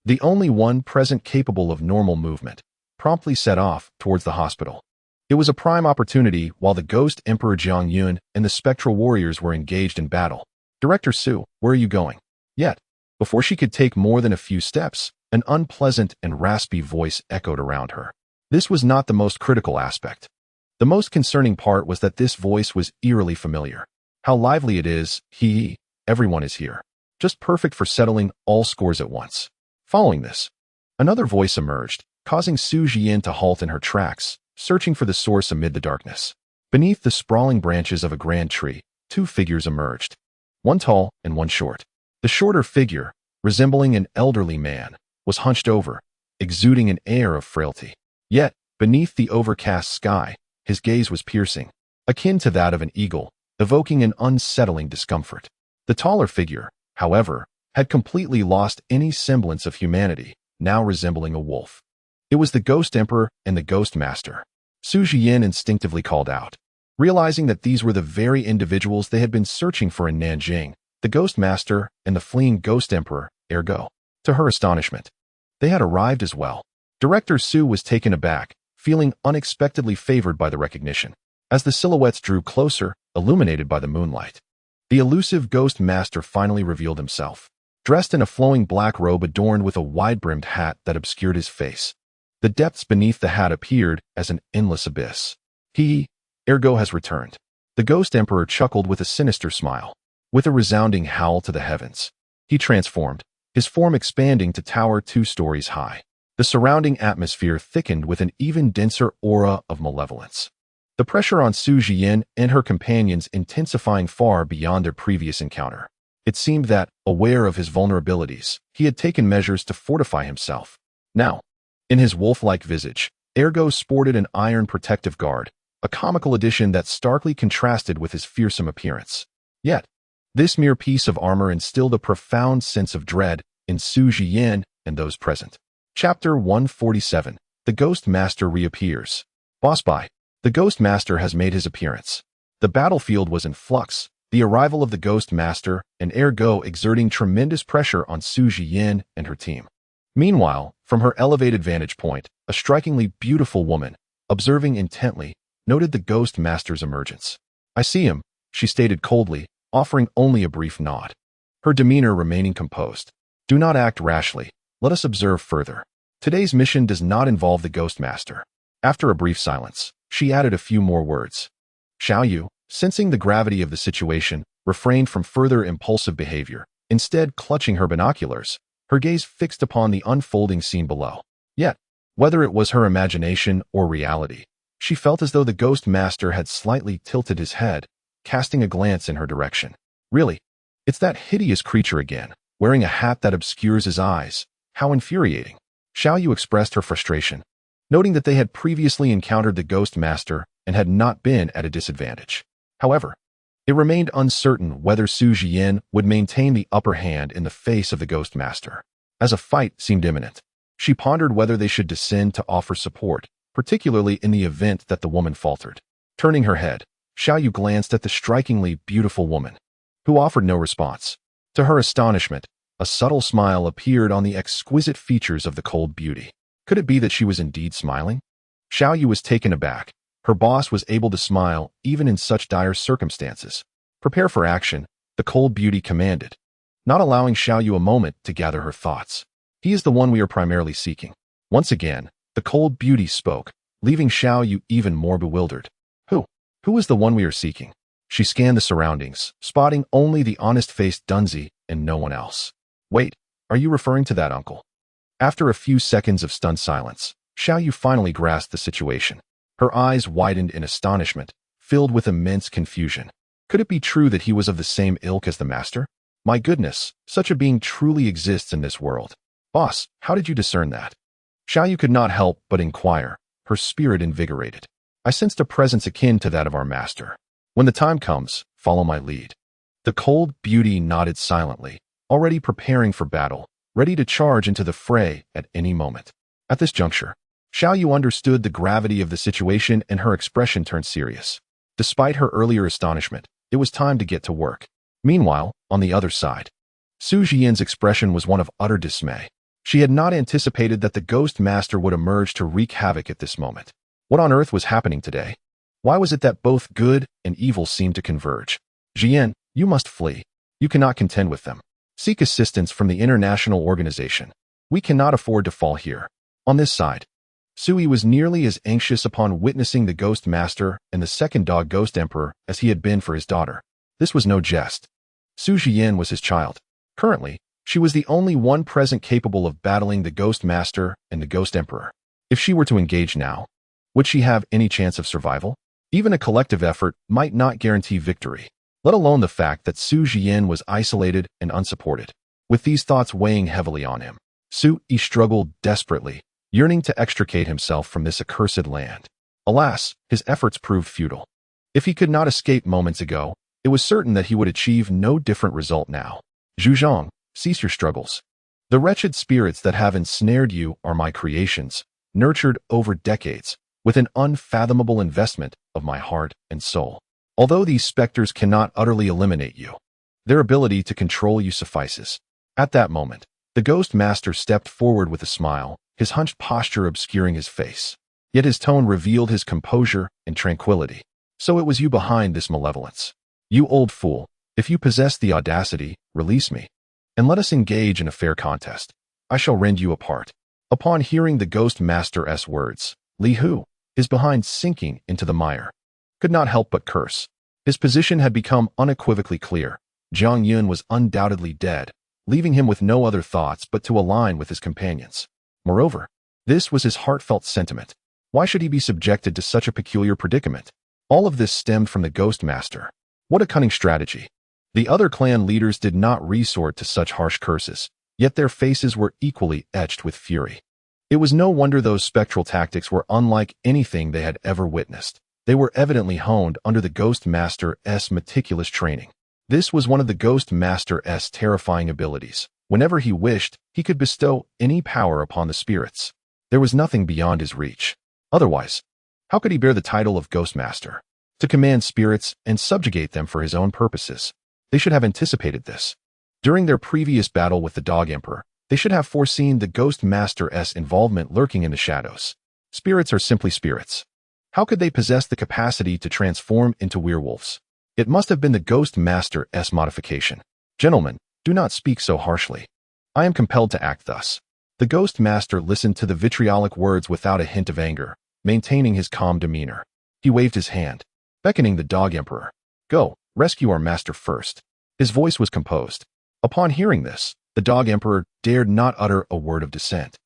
the only one present capable of normal movement, promptly set off towards the hospital. It was a prime opportunity while the Ghost Emperor Jiang Yun and the spectral warriors were engaged in battle. Director Su, where are you going? Yet, before she could take more than a few steps, an unpleasant and raspy voice echoed around her. This was not the most critical aspect. The most concerning part was that this voice was eerily familiar. How lively it is, everyone is here. Just perfect for settling all scores at once. Following this, another voice emerged, causing Su Jiyin to halt in her tracks, searching for the source amid the darkness. Beneath the sprawling branches of a grand tree, two figures emerged. One tall and one short. The shorter figure, resembling an elderly man, was hunched over, exuding an air of frailty. Yet, beneath the overcast sky, his gaze was piercing, akin to that of an eagle, evoking an unsettling discomfort. The taller figure, however, had completely lost any semblance of humanity, now resembling a wolf. It was the Ghost Emperor and the Ghost Master. Su Jiyin instinctively called out. Realizing that these were the very individuals they had been searching for in Nanjing, the Ghost Master and the fleeing Ghost Emperor, ergo. To her astonishment, they had arrived as well. Director Su was taken aback, feeling unexpectedly favored by the recognition. As the silhouettes drew closer, illuminated by the moonlight, the elusive Ghost Master finally revealed himself. Dressed in a flowing black robe adorned with a wide-brimmed hat that obscured his face. The depths beneath the hat appeared as an endless abyss. He, ergo, has returned. The Ghost Emperor chuckled with a sinister smile. With a resounding howl to the heavens, he transformed, his form expanding to tower 2 stories high. The surrounding atmosphere thickened with an even denser aura of malevolence. The pressure on Su Jiyin and her companions intensifying far beyond their previous encounter. It seemed that, aware of his vulnerabilities, he had taken measures to fortify himself. Now, in his wolf-like visage, ergo sported an iron protective guard, a comical addition that starkly contrasted with his fearsome appearance. Yet, this mere piece of armor instilled a profound sense of dread in Su Jiyin and those present. Chapter 147. The Ghost Master reappears. Boss Bai. The Ghost Master has made his appearance. The battlefield was in flux, the arrival of the Ghost Master and ergo exerting tremendous pressure on Su Jiyin and her team. Meanwhile, from her elevated vantage point, a strikingly beautiful woman, observing intently, noted the Ghost Master's emergence. I see him, she stated coldly, offering only a brief nod. Her demeanor remaining composed. Do not act rashly. Let us observe further. Today's mission does not involve the Ghost Master. After a brief silence, she added a few more words. Xiao Yu, sensing the gravity of the situation, refrained from further impulsive behavior, instead clutching her binoculars, her gaze fixed upon the unfolding scene below. Yet, whether it was her imagination or reality, she felt as though the Ghost Master had slightly tilted his head, casting a glance in her direction. Really? It's that hideous creature again, wearing a hat that obscures his eyes. How infuriating. Xiao Yu expressed her frustration. noting that they had previously encountered the Ghost Master and had not been at a disadvantage. However, it remained uncertain whether Su Jian would maintain the upper hand in the face of the Ghost Master. As a fight seemed imminent, she pondered whether they should descend to offer support, particularly in the event that the woman faltered. Turning her head, Xiaoyu glanced at the strikingly beautiful woman, who offered no response. To her astonishment, a subtle smile appeared on the exquisite features of the cold beauty. Could it be that she was indeed smiling? Xiaoyu was taken aback. Her boss was able to smile even in such dire circumstances. Prepare for action, the cold beauty commanded, not allowing Xiaoyu a moment to gather her thoughts. He is the one we are primarily seeking. Once again, the cold beauty spoke, leaving Xiaoyu even more bewildered. Who is the one we are seeking? She scanned the surroundings, spotting only the honest-faced Dunzi and no one else. Wait, are you referring to that uncle? After a few seconds of stunned silence, Xiaoyu finally grasped the situation. Her eyes widened in astonishment, filled with immense confusion. Could it be true that he was of the same ilk as the master? My goodness, such a being truly exists in this world. Boss, how did you discern that? Xiaoyu could not help but inquire, her spirit invigorated. I sensed a presence akin to that of our master. When the time comes, follow my lead. The cold beauty nodded silently, already preparing for battle, ready to charge into the fray at any moment. At this juncture, Xiaoyu understood the gravity of the situation and her expression turned serious. Despite her earlier astonishment, it was time to get to work. Meanwhile, on the other side, Su Jian's expression was one of utter dismay. She had not anticipated that the Ghost Master would emerge to wreak havoc at this moment. What on earth was happening today? Why was it that both good and evil seemed to converge? Jian, you must flee. You cannot contend with them. Seek assistance from the international organization. We cannot afford to fall here. On this side, Sui was nearly as anxious upon witnessing the Ghost Master and the second dog Ghost Emperor as he had been for his daughter. This was no jest. Su Jian was his child. Currently, she was the only one present capable of battling the Ghost Master and the Ghost Emperor. If she were to engage now, would she have any chance of survival? Even a collective effort might not guarantee victory, let alone the fact that Su Jian was isolated and unsupported. With these thoughts weighing heavily on him, Su Yi struggled desperately, yearning to extricate himself from this accursed land. Alas, his efforts proved futile. If he could not escape moments ago, it was certain that he would achieve no different result now. Zhuzhong, cease your struggles. The wretched spirits that have ensnared you are my creations, nurtured over decades, with an unfathomable investment of my heart and soul. Although these specters cannot utterly eliminate you, their ability to control you suffices. At that moment, the Ghost Master stepped forward with a smile, his hunched posture obscuring his face. Yet his tone revealed his composure and tranquility. So it was you behind this malevolence. You old fool, if you possess the audacity, release me, and let us engage in a fair contest. I shall rend you apart. Upon hearing the Ghost Master's words, Li Hu, his behind sinking into the mire, could not help but curse. His position had become unequivocally clear. Jiang Yun was undoubtedly dead, leaving him with no other thoughts but to align with his companions. Moreover, this was his heartfelt sentiment. Why should he be subjected to such a peculiar predicament? All of this stemmed from the Ghost Master. What a cunning strategy. The other clan leaders did not resort to such harsh curses, yet their faces were equally etched with fury. It was no wonder those spectral tactics were unlike anything they had ever witnessed. They were evidently honed under the Ghost Master's meticulous training. This was one of the Ghost Master's terrifying abilities. Whenever he wished, he could bestow any power upon the spirits. There was nothing beyond his reach. Otherwise, how could he bear the title of Ghost Master? To command spirits and subjugate them for his own purposes. They should have anticipated this. During their previous battle with the Dog Emperor, they should have foreseen the Ghost Master's involvement lurking in the shadows. Spirits are simply spirits. How could they possess the capacity to transform into werewolves? It must have been the Ghost Master's modification. Gentlemen, do not speak so harshly. I am compelled to act thus. The Ghost Master listened to the vitriolic words without a hint of anger, maintaining his calm demeanor. He waved his hand, beckoning the Dog Emperor. Go, rescue our master first. His voice was composed. Upon hearing this, the Dog Emperor dared not utter a word of dissent.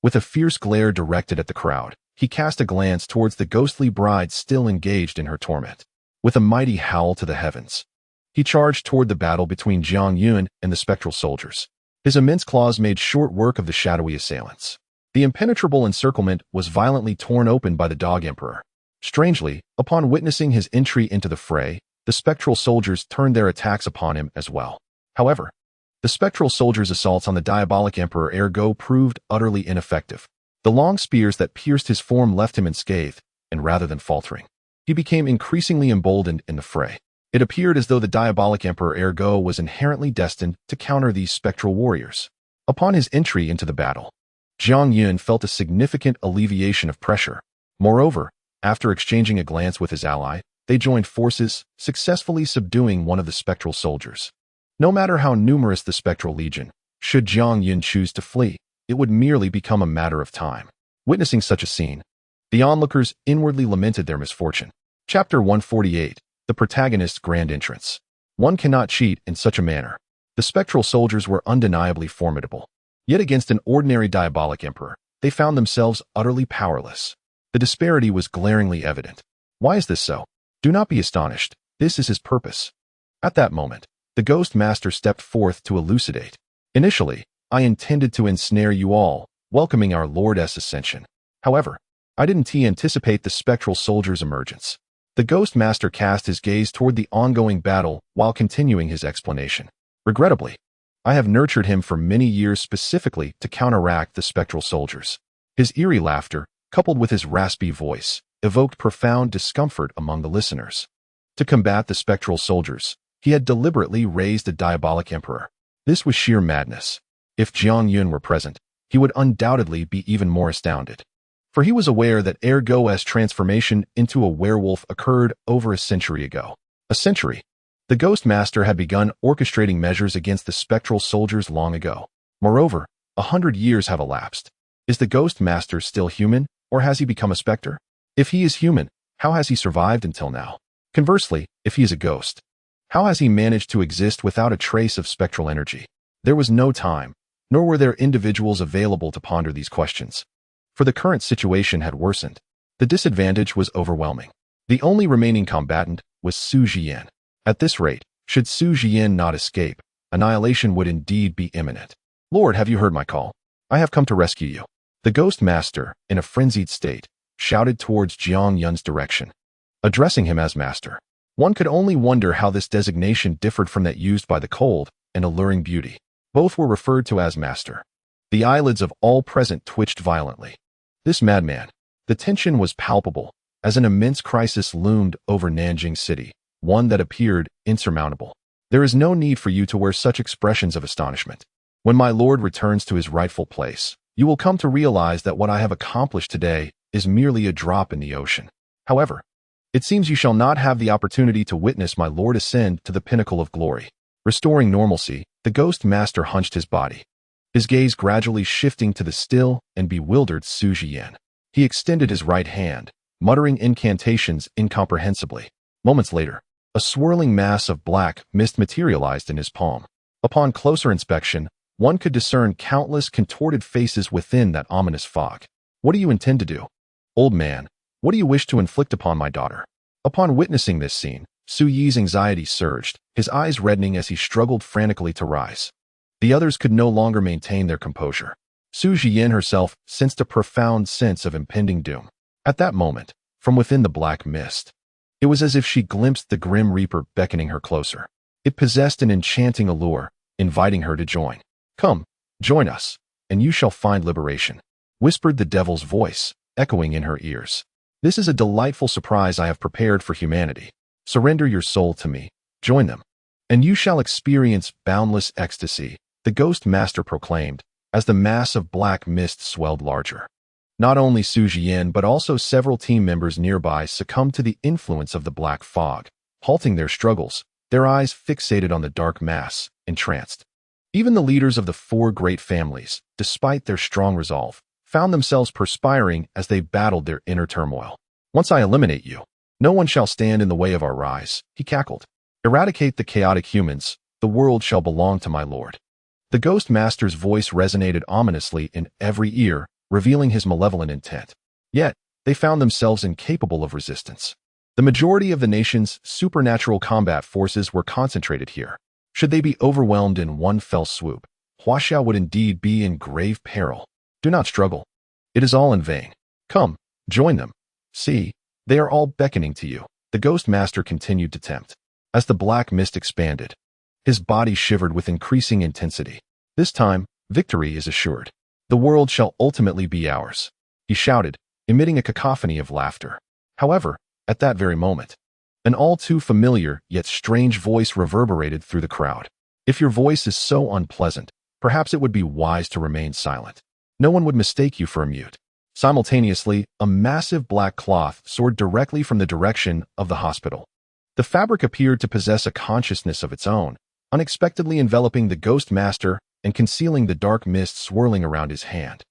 With a fierce glare directed at the crowd, he cast a glance towards the ghostly bride still engaged in her torment. With a mighty howl to the heavens, he charged toward the battle between Jiang Yun and the spectral soldiers. His immense claws made short work of the shadowy assailants. The impenetrable encirclement was violently torn open by the Dog Emperor. Strangely, upon witnessing his entry into the fray, the spectral soldiers turned their attacks upon him as well. However, the spectral soldiers' assaults on the diabolic Emperor ergo proved utterly ineffective. The long spears that pierced his form left him unscathed, and rather than faltering, he became increasingly emboldened in the fray. It appeared as though the diabolic Emperor ergo was inherently destined to counter these spectral warriors. Upon his entry into the battle, Jiang Yun felt a significant alleviation of pressure. Moreover, after exchanging a glance with his ally, they joined forces, successfully subduing one of the spectral soldiers. No matter how numerous the spectral legion, should Jiang Yun choose to flee, it would merely become a matter of time. Witnessing such a scene, the onlookers inwardly lamented their misfortune. Chapter 148, The Protagonist's Grand Entrance. One cannot cheat in such a manner. The spectral soldiers were undeniably formidable. Yet against an ordinary diabolic emperor, they found themselves utterly powerless. The disparity was glaringly evident. Why is this so? Do not be astonished. This is his purpose. At that moment, the Ghost Master stepped forth to elucidate. Initially, I intended to ensnare you all, welcoming our Lord's ascension. However, I didn't anticipate the spectral soldier's emergence. The Ghost Master cast his gaze toward the ongoing battle while continuing his explanation. Regrettably, I have nurtured him for many years specifically to counteract the spectral soldiers. His eerie laughter, coupled with his raspy voice, evoked profound discomfort among the listeners. To combat the spectral soldiers, he had deliberately raised a diabolic emperor. This was sheer madness. If Jiang Yun were present, he would undoubtedly be even more astounded. For he was aware that Ergo's transformation into a werewolf occurred over a century ago. A century. The Ghost Master had begun orchestrating measures against the spectral soldiers long ago. Moreover, 100 years have elapsed. Is the Ghost Master still human, or has he become a specter? If he is human, how has he survived until now? Conversely, if he is a ghost, how has he managed to exist without a trace of spectral energy? There was no time, nor were there individuals available to ponder these questions. For the current situation had worsened. The disadvantage was overwhelming. The only remaining combatant was Su Jian. At this rate, should Su Jian not escape, annihilation would indeed be imminent. Lord, have you heard my call? I have come to rescue you. The Ghost Master, in a frenzied state, shouted towards Jiang Yun's direction, addressing him as Master. One could only wonder how this designation differed from that used by the cold and alluring beauty. Both were referred to as Master. The eyelids of all present twitched violently. This madman. The tension was palpable, as an immense crisis loomed over Nanjing City, one that appeared insurmountable. There is no need for you to wear such expressions of astonishment. When my lord returns to his rightful place, you will come to realize that what I have accomplished today is merely a drop in the ocean. However, it seems you shall not have the opportunity to witness my lord ascend to the pinnacle of glory. Restoring normalcy, the Ghost Master hunched his body, his gaze gradually shifting to the still and bewildered Su Jian. He extended his right hand, muttering incantations incomprehensibly. Moments later, a swirling mass of black mist materialized in his palm. Upon closer inspection, one could discern countless contorted faces within that ominous fog. What do you intend to do? Old man, what do you wish to inflict upon my daughter? Upon witnessing this scene, Su Yi's anxiety surged, his eyes reddening as he struggled frantically to rise. The others could no longer maintain their composure. Su Jian herself sensed a profound sense of impending doom. At that moment, from within the black mist, it was as if she glimpsed the Grim Reaper beckoning her closer. It possessed an enchanting allure, inviting her to join. Come, join us, and you shall find liberation, whispered the devil's voice, echoing in her ears. This is a delightful surprise I have prepared for humanity. Surrender your soul to me, join them, and you shall experience boundless ecstasy, the Ghost Master proclaimed, as the mass of black mist swelled larger. Not only Su Jian but also several team members nearby succumbed to the influence of the black fog, halting their struggles, their eyes fixated on the dark mass, entranced. Even the leaders of the four great families, despite their strong resolve, found themselves perspiring as they battled their inner turmoil. Once I eliminate you, no one shall stand in the way of our rise, he cackled. Eradicate the chaotic humans, the world shall belong to my lord. The Ghost Master's voice resonated ominously in every ear, revealing his malevolent intent. Yet, they found themselves incapable of resistance. The majority of the nation's supernatural combat forces were concentrated here. Should they be overwhelmed in one fell swoop, Huaxia would indeed be in grave peril. Do not struggle. It is all in vain. Come, join them. See, they are all beckoning to you. The Ghost Master continued to tempt. As the black mist expanded, his body shivered with increasing intensity. This time, victory is assured. The world shall ultimately be ours, he shouted, emitting a cacophony of laughter. However, at that very moment, an all too familiar yet strange voice reverberated through the crowd. If your voice is so unpleasant, perhaps it would be wise to remain silent. No one would mistake you for a mute. Simultaneously, a massive black cloth soared directly from the direction of the hospital. The fabric appeared to possess a consciousness of its own, unexpectedly enveloping the Ghost Master and concealing the dark mist swirling around his hand.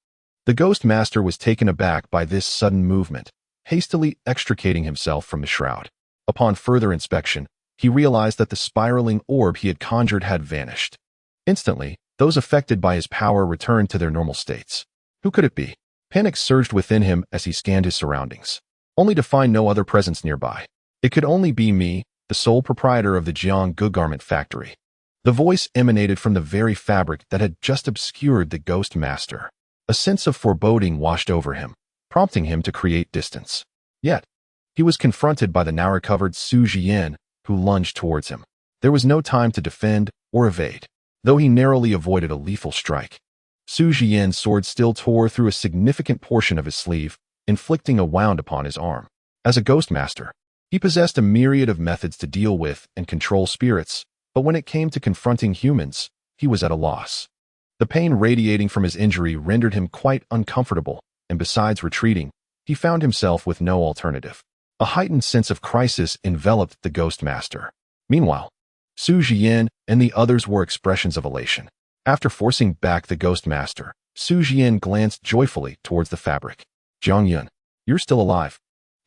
The Ghost Master was taken aback by this sudden movement, hastily extricating himself from the shroud. Upon further inspection, he realized that the spiraling orb he had conjured had vanished. Instantly, those affected by his power returned to their normal states. Who could it be? Panic surged within him as he scanned his surroundings, only to find no other presence nearby. It could only be me, the sole proprietor of the Jiang Garment Factory. The voice emanated from the very fabric that had just obscured the Ghost Master. A sense of foreboding washed over him, prompting him to create distance. Yet, he was confronted by the now-recovered Su Jian, who lunged towards him. There was no time to defend or evade, though he narrowly avoided a lethal strike. Su Jian's sword still tore through a significant portion of his sleeve, inflicting a wound upon his arm. As a Ghost Master, he possessed a myriad of methods to deal with and control spirits, but when it came to confronting humans, he was at a loss. The pain radiating from his injury rendered him quite uncomfortable, and besides retreating, he found himself with no alternative. A heightened sense of crisis enveloped the Ghost Master. Meanwhile, Su Jian and the others were expressions of elation. After forcing back the Ghost Master, Su Jian glanced joyfully towards the fabric. Jiang Yun, you're still alive.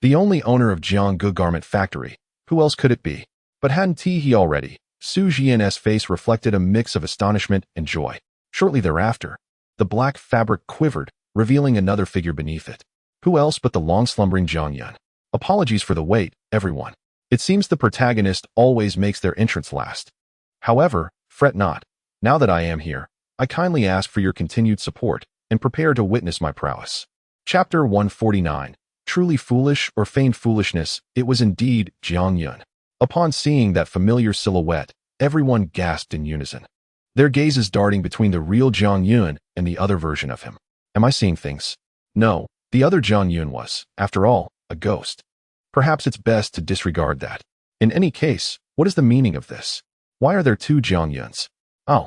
The only owner of Jiang Garment Factory. Who else could it be? But hadn't he already? Su Jian's face reflected a mix of astonishment and joy. Shortly thereafter, the black fabric quivered, revealing another figure beneath it. Who else but the long-slumbering Jiang Yun? Apologies for the wait, everyone. It seems the protagonist always makes their entrance last. However, fret not. Now that I am here, I kindly ask for your continued support, and prepare to witness my prowess. Chapter 149. Truly foolish or feigned foolishness, it was indeed Jiang Yun. Upon seeing that familiar silhouette, everyone gasped in unison, their gazes darting between the real Jiang Yun and the other version of him. Am I seeing things? No, the other Jiang Yun was, after all, a ghost. Perhaps it's best to disregard that. In any case, what is the meaning of this? Why are there two Jiang Yuns? Oh,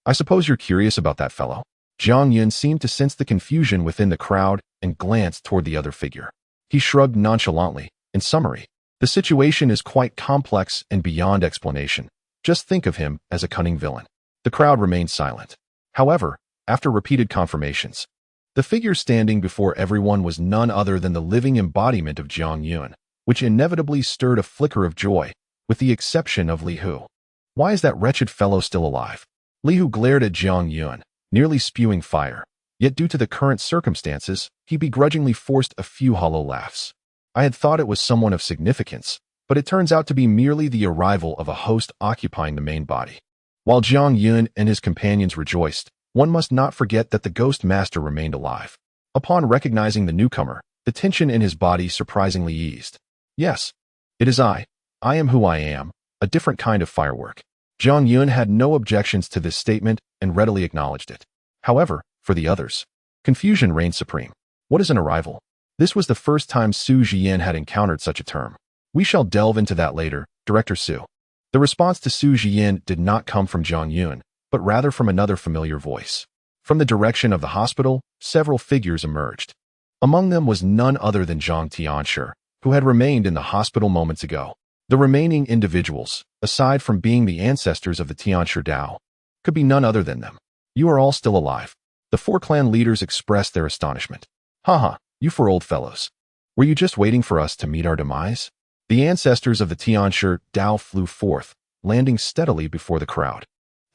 I suppose you're curious about that fellow. Jiang Yun seemed to sense the confusion within the crowd and glanced toward the other figure. He shrugged nonchalantly. In summary, the situation is quite complex and beyond explanation. Just think of him as a cunning villain. The crowd remained silent. However, after repeated confirmations, the figure standing before everyone was none other than the living embodiment of Jiang Yun, which inevitably stirred a flicker of joy, with the exception of Li Hu. Why is that wretched fellow still alive? Li Hu glared at Jiang Yun, nearly spewing fire. Yet due to the current circumstances, he begrudgingly forced a few hollow laughs. I had thought it was someone of significance, but it turns out to be merely the arrival of a host occupying the main body. While Jiang Yun and his companions rejoiced, one must not forget that the Ghost Master remained alive. Upon recognizing the newcomer, the tension in his body surprisingly eased. Yes, it is I. I am who I am, a different kind of firework. Jiang Yun had no objections to this statement and readily acknowledged it. However, for the others, confusion reigned supreme. What is an arrival? This was the first time Su Jian had encountered such a term. We shall delve into that later, Director Su. The response to Su Jian did not come from Jiang Yun, but rather from another familiar voice. From the direction of the hospital, several figures emerged. Among them was none other than Zhang Tianshi, who had remained in the hospital moments ago. The remaining individuals, aside from being the ancestors of the Tianshi Dao, could be none other than them. You are all still alive. The four clan leaders expressed their astonishment. Haha, you four old fellows. Were you just waiting for us to meet our demise? The ancestors of the Tianshi Dao flew forth, landing steadily before the crowd.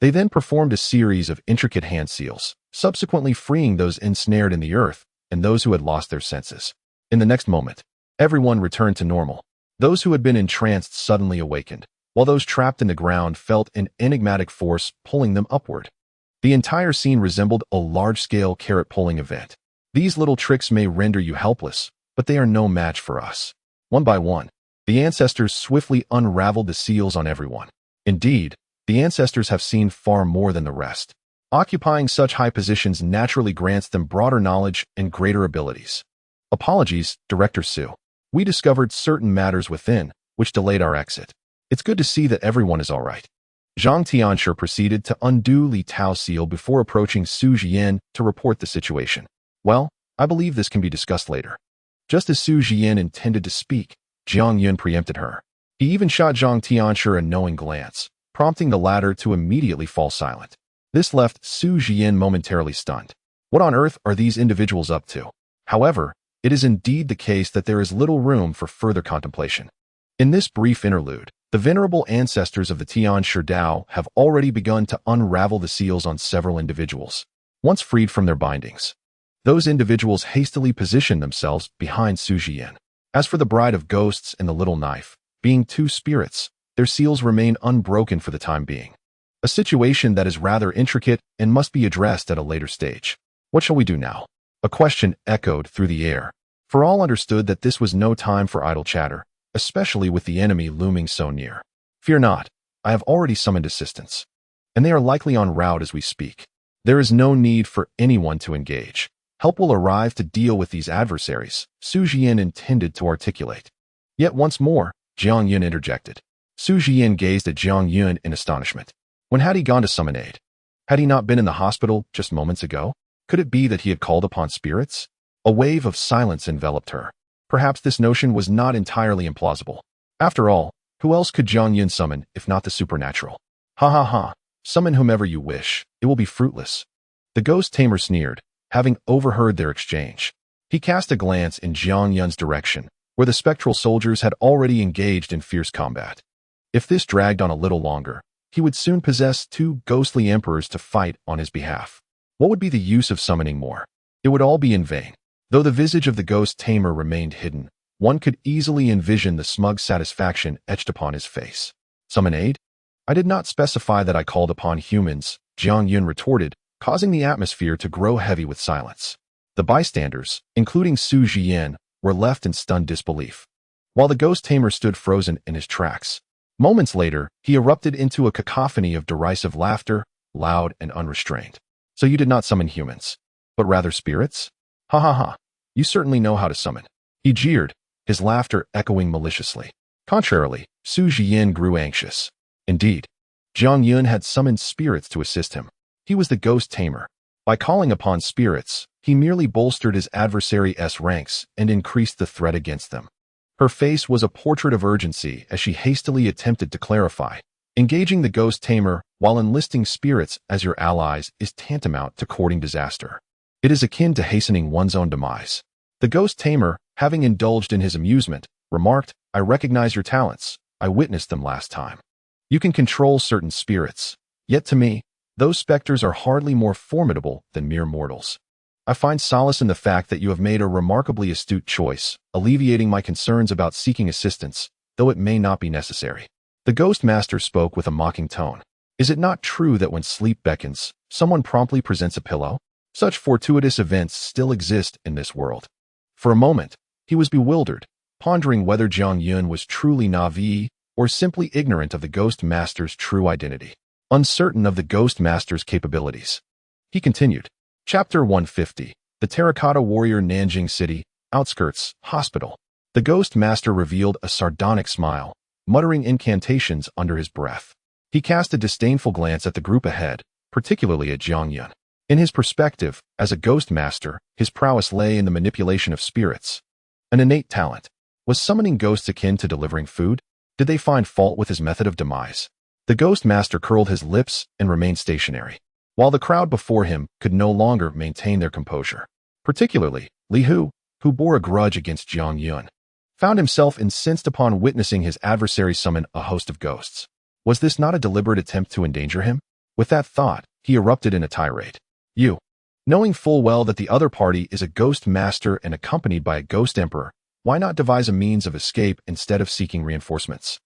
They then performed a series of intricate hand seals, subsequently freeing those ensnared in the earth and those who had lost their senses. In the next moment, everyone returned to normal. Those who had been entranced suddenly awakened, while those trapped in the ground felt an enigmatic force pulling them upward. The entire scene resembled a large-scale carrot-pulling event. These little tricks may render you helpless, but they are no match for us. One by one, the ancestors swiftly unraveled the seals on everyone. Indeed, the ancestors have seen far more than the rest. Occupying such high positions naturally grants them broader knowledge and greater abilities. Apologies, Director Su. We discovered certain matters within, which delayed our exit. It's good to see that everyone is all right. Zhang Tianshi proceeded to undo Li Tao's seal before approaching Su Jian to report the situation. Well, I believe this can be discussed later. Just as Su Jian intended to speak, Jiang Yun preempted her. He even shot Zhang Tianshi a knowing glance, prompting the latter to immediately fall silent. This left Su Jian momentarily stunned. What on earth are these individuals up to? However, it is indeed the case that there is little room for further contemplation. In this brief interlude, the venerable ancestors of the Tianshi Dao have already begun to unravel the seals on several individuals. Once freed from their bindings, those individuals hastily positioned themselves behind Su Jian. As for the Bride of Ghosts and the Little Knife, being two spirits, their seals remain unbroken for the time being. A situation that is rather intricate and must be addressed at a later stage. What shall we do now? A question echoed through the air, for all understood that this was no time for idle chatter, especially with the enemy looming so near. Fear not, I have already summoned assistance, and they are likely en route as we speak. There is no need for anyone to engage. Help will arrive to deal with these adversaries, Su Jian intended to articulate. Yet once more, Jiang Yun interjected. Su Jian gazed at Jiang Yun in astonishment. When had he gone to summon aid? Had he not been in the hospital just moments ago? Could it be that he had called upon spirits? A wave of silence enveloped her. Perhaps this notion was not entirely implausible. After all, who else could Jiang Yun summon if not the supernatural? Ha ha ha, summon whomever you wish, it will be fruitless. The ghost tamer sneered, having overheard their exchange. He cast a glance in Jiang Yun's direction, where the spectral soldiers had already engaged in fierce combat. If this dragged on a little longer, he would soon possess two ghostly emperors to fight on his behalf. What would be the use of summoning more? It would all be in vain. Though the visage of the ghost tamer remained hidden, one could easily envision the smug satisfaction etched upon his face. Summon aid? I did not specify that I called upon humans, Jiang Yun retorted, causing the atmosphere to grow heavy with silence. The bystanders, including Su Jian, were left in stunned disbelief, while the ghost tamer stood frozen in his tracks. Moments later, he erupted into a cacophony of derisive laughter, loud and unrestrained. So you did not summon humans, but rather spirits? Ha ha ha, you certainly know how to summon. He jeered, his laughter echoing maliciously. Contrarily, Su Jian grew anxious. Indeed, Jiang Yun had summoned spirits to assist him. He was the ghost tamer. By calling upon spirits, he merely bolstered his adversary's ranks and increased the threat against them. Her face was a portrait of urgency as she hastily attempted to clarify. Engaging the ghost tamer while enlisting spirits as your allies is tantamount to courting disaster. It is akin to hastening one's own demise. The ghost tamer, having indulged in his amusement, remarked, I recognize your talents. I witnessed them last time. You can control certain spirits. Yet to me, those specters are hardly more formidable than mere mortals. I find solace in the fact that you have made a remarkably astute choice, alleviating my concerns about seeking assistance, though it may not be necessary. The Ghost Master spoke with a mocking tone. Is it not true that when sleep beckons, someone promptly presents a pillow? Such fortuitous events still exist in this world. For a moment, he was bewildered, pondering whether Jiang Yun was truly naive or simply ignorant of the Ghost Master's true identity. Uncertain of the Ghost Master's capabilities, he continued. Chapter 150, The Terracotta Warrior, Nanjing City, Outskirts, Hospital. The Ghost Master revealed a sardonic smile, muttering incantations under his breath. He cast a disdainful glance at the group ahead, particularly at Jiang Yun. In his perspective, as a Ghost Master, his prowess lay in the manipulation of spirits. An innate talent. Was summoning ghosts akin to delivering food? Did they find fault with his method of demise? The Ghost Master curled his lips and remained stationary, while the crowd before him could no longer maintain their composure. Particularly, Li Hu, who bore a grudge against Jiang Yun, found himself incensed upon witnessing his adversary summon a host of ghosts. Was this not a deliberate attempt to endanger him? With that thought, he erupted in a tirade. You, knowing full well that the other party is a Ghost Master and accompanied by a Ghost Emperor, why not devise a means of escape instead of seeking reinforcements?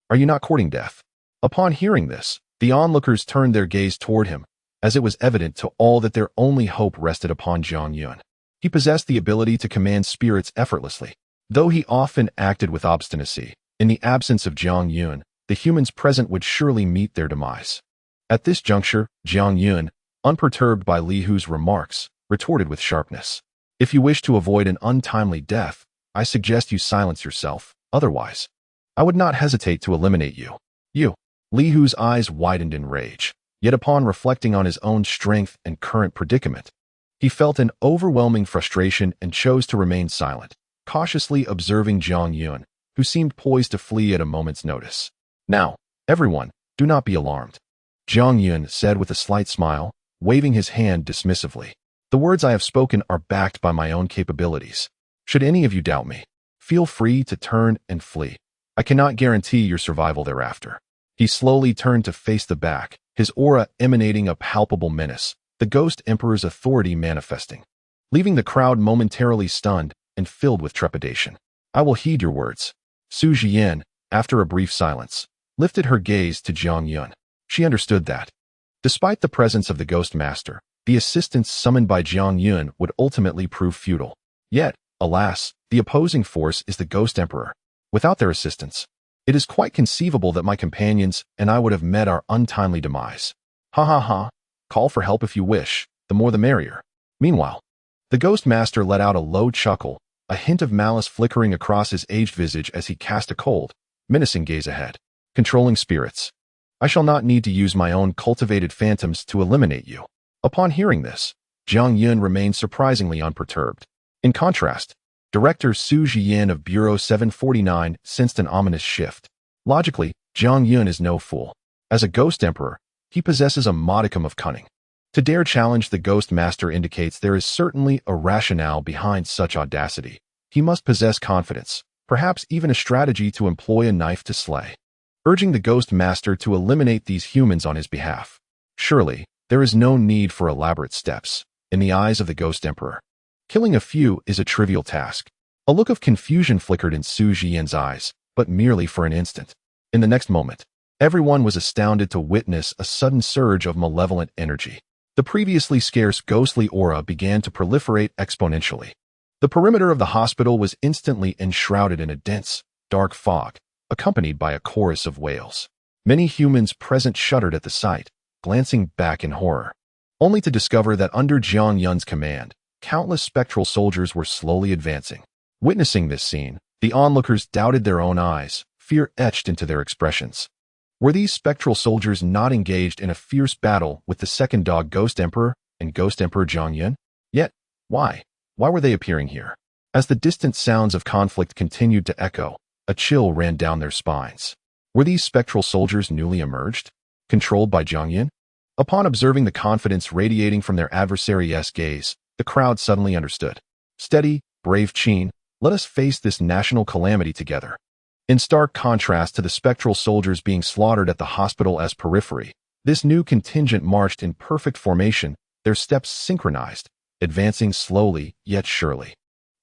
Are you not courting death? Upon hearing this, the onlookers turned their gaze toward him, as it was evident to all that their only hope rested upon Jiang Yun. He possessed the ability to command spirits effortlessly. Though he often acted with obstinacy, in the absence of Jiang Yun, the humans present would surely meet their demise. At this juncture, Jiang Yun, unperturbed by Li Hu's remarks, retorted with sharpness. If you wish to avoid an untimely death, I suggest you silence yourself. Otherwise, I would not hesitate to eliminate you. You. Li Hu's eyes widened in rage. Yet upon reflecting on his own strength and current predicament, he felt an overwhelming frustration and chose to remain silent, cautiously observing Jiang Yun, who seemed poised to flee at a moment's notice. Now, everyone, do not be alarmed, Jiang Yun said with a slight smile, waving his hand dismissively. The words I have spoken are backed by my own capabilities. Should any of you doubt me, feel free to turn and flee. I cannot guarantee your survival thereafter. He slowly turned to face the back, his aura emanating a palpable menace, the Ghost Emperor's authority manifesting, leaving the crowd momentarily stunned and filled with trepidation. I will heed your words. Su Jian, after a brief silence, lifted her gaze to Jiang Yun. She understood that, despite the presence of the Ghost Master, the assistance summoned by Jiang Yun would ultimately prove futile. Yet, alas, the opposing force is the Ghost Emperor. Without their assistance, it is quite conceivable that my companions and I would have met our untimely demise. Ha ha ha, call for help if you wish, the more the merrier. Meanwhile, the Ghost Master let out a low chuckle, a hint of malice flickering across his aged visage as he cast a cold, menacing gaze ahead. Controlling spirits. I shall not need to use my own cultivated phantoms to eliminate you. Upon hearing this, Jiang Yun remained surprisingly unperturbed. In contrast, Director Su Jian of Bureau 749 sensed an ominous shift. Logically, Jiang Yun is no fool. As a Ghost Emperor, he possesses a modicum of cunning. To dare challenge the Ghost Master indicates there is certainly a rationale behind such audacity. He must possess confidence, perhaps even a strategy to employ a knife to slay, urging the Ghost Master to eliminate these humans on his behalf. Surely, there is no need for elaborate steps. In the eyes of the Ghost Emperor, killing a few is a trivial task. A look of confusion flickered in Su Jian's eyes, but merely for an instant. In the next moment, everyone was astounded to witness a sudden surge of malevolent energy. The previously scarce ghostly aura began to proliferate exponentially. The perimeter of the hospital was instantly enshrouded in a dense, dark fog, accompanied by a chorus of wails. Many humans present shuddered at the sight, glancing back in horror, only to discover that under Jiang Yun's command, countless spectral soldiers were slowly advancing. Witnessing this scene, the onlookers doubted their own eyes, fear etched into their expressions. Were these spectral soldiers not engaged in a fierce battle with the second dog Ghost Emperor and Ghost Emperor Jiang Yun? Yet, why? Why were they appearing here? As the distant sounds of conflict continued to echo, a chill ran down their spines. Were these spectral soldiers newly emerged, controlled by Jiang Yun? Upon observing the confidence radiating from their adversary's gaze, the crowd suddenly understood. Steady, brave Qin, let us face this national calamity together. In stark contrast to the spectral soldiers being slaughtered at the hospital as periphery, this new contingent marched in perfect formation, their steps synchronized, advancing slowly yet surely.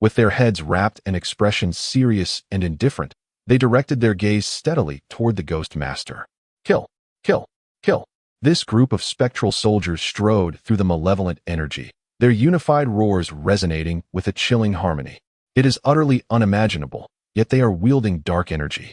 With their heads wrapped and expressions serious and indifferent, they directed their gaze steadily toward the Ghost Master. Kill, kill, kill. This group of spectral soldiers strode through the malevolent energy, their unified roars resonating with a chilling harmony. It is utterly unimaginable, yet they are wielding dark energy,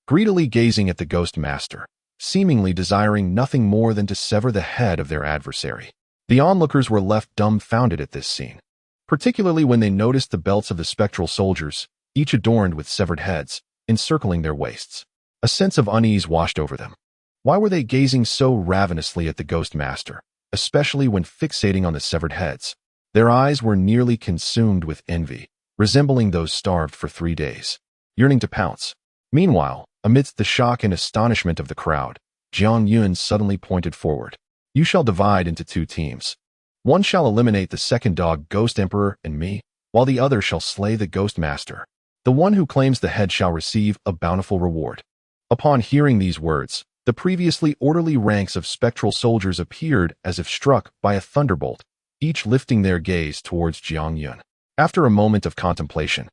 greedily gazing at the Ghost Master, seemingly desiring nothing more than to sever the head of their adversary. The onlookers were left dumbfounded at this scene, particularly when they noticed the belts of the spectral soldiers, each adorned with severed heads, encircling their waists. A sense of unease washed over them. Why were they gazing so ravenously at the Ghost Master, especially when fixating on the severed heads? Their eyes were nearly consumed with envy, resembling those starved for 3 days, yearning to pounce. Meanwhile, amidst the shock and astonishment of the crowd, Jiang Yun suddenly pointed forward. You shall divide into 2 teams. One shall eliminate the second dog Ghost Emperor and me, while the other shall slay the Ghost Master. The one who claims the head shall receive a bountiful reward. Upon hearing these words, the previously orderly ranks of spectral soldiers appeared as if struck by a thunderbolt, each lifting their gaze towards Jiang Yun. After a moment of contemplation,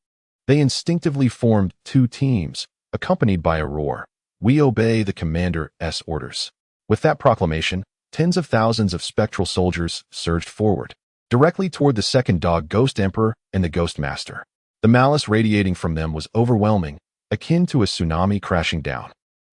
they instinctively formed 2 teams, accompanied by a roar. We obey the commander's orders. With that proclamation, tens of thousands of spectral soldiers surged forward, directly toward the second dog Ghost Emperor and the Ghost Master. The malice radiating from them was overwhelming, akin to a tsunami crashing down,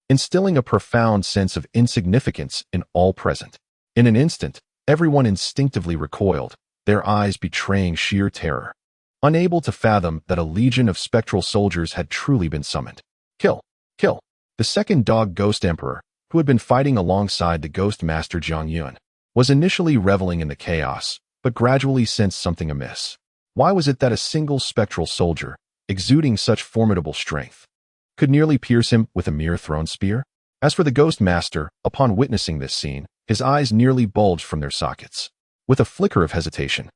instilling a profound sense of insignificance in all present. In an instant, everyone instinctively recoiled, their eyes betraying sheer terror, unable to fathom that a legion of spectral soldiers had truly been summoned. Kill! Kill! The second dog Ghost Emperor, who had been fighting alongside the Ghost Master Jiang Yun, was initially reveling in the chaos, but gradually sensed something amiss. Why was it that a single spectral soldier, exuding such formidable strength, could nearly pierce him with a mere thrown spear? As for the Ghost Master, upon witnessing this scene, his eyes nearly bulged from their sockets. With a flicker of hesitation,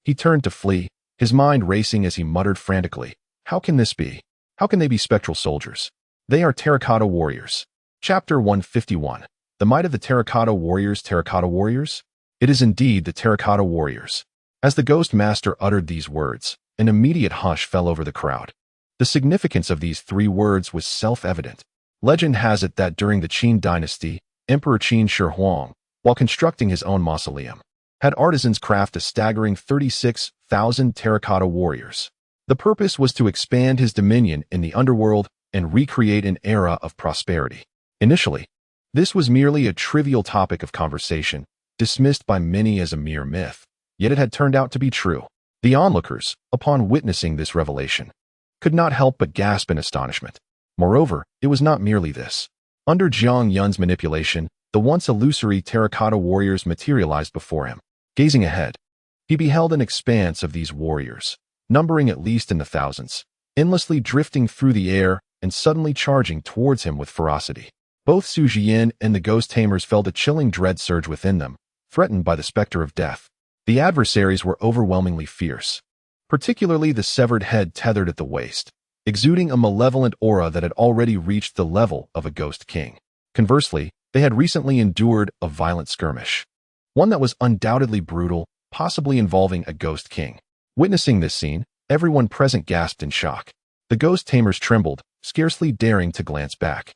he turned to flee, his mind racing as he muttered frantically, "How can this be? How can they be spectral soldiers? They are terracotta warriors." Chapter 151. The Might of the Terracotta Warriors. Terracotta Warriors? It is indeed the Terracotta Warriors. As the Ghost Master uttered these words, an immediate hush fell over the crowd. The significance of these three words was self-evident. Legend has it that during the Qin dynasty, Emperor Qin Shi Huang, while constructing his own mausoleum, had artisans craft a staggering 36,000 terracotta warriors. The purpose was to expand his dominion in the underworld and recreate an era of prosperity. Initially, this was merely a trivial topic of conversation, dismissed by many as a mere myth, yet it had turned out to be true. The onlookers, upon witnessing this revelation, could not help but gasp in astonishment. Moreover, it was not merely this. Under Jiang Yun's manipulation, the once illusory terracotta warriors materialized before him. Gazing ahead, he beheld an expanse of these warriors, numbering at least in the thousands, endlessly drifting through the air and suddenly charging towards him with ferocity. Both Su Jian and the Ghost Tamers felt a chilling dread surge within them, threatened by the specter of death. The adversaries were overwhelmingly fierce, particularly the severed head tethered at the waist, exuding a malevolent aura that had already reached the level of a ghost king. Conversely, they had recently endured a violent skirmish, one that was undoubtedly brutal, possibly involving a ghost king. Witnessing this scene, everyone present gasped in shock. The Ghost Tamers trembled, scarcely daring to glance back,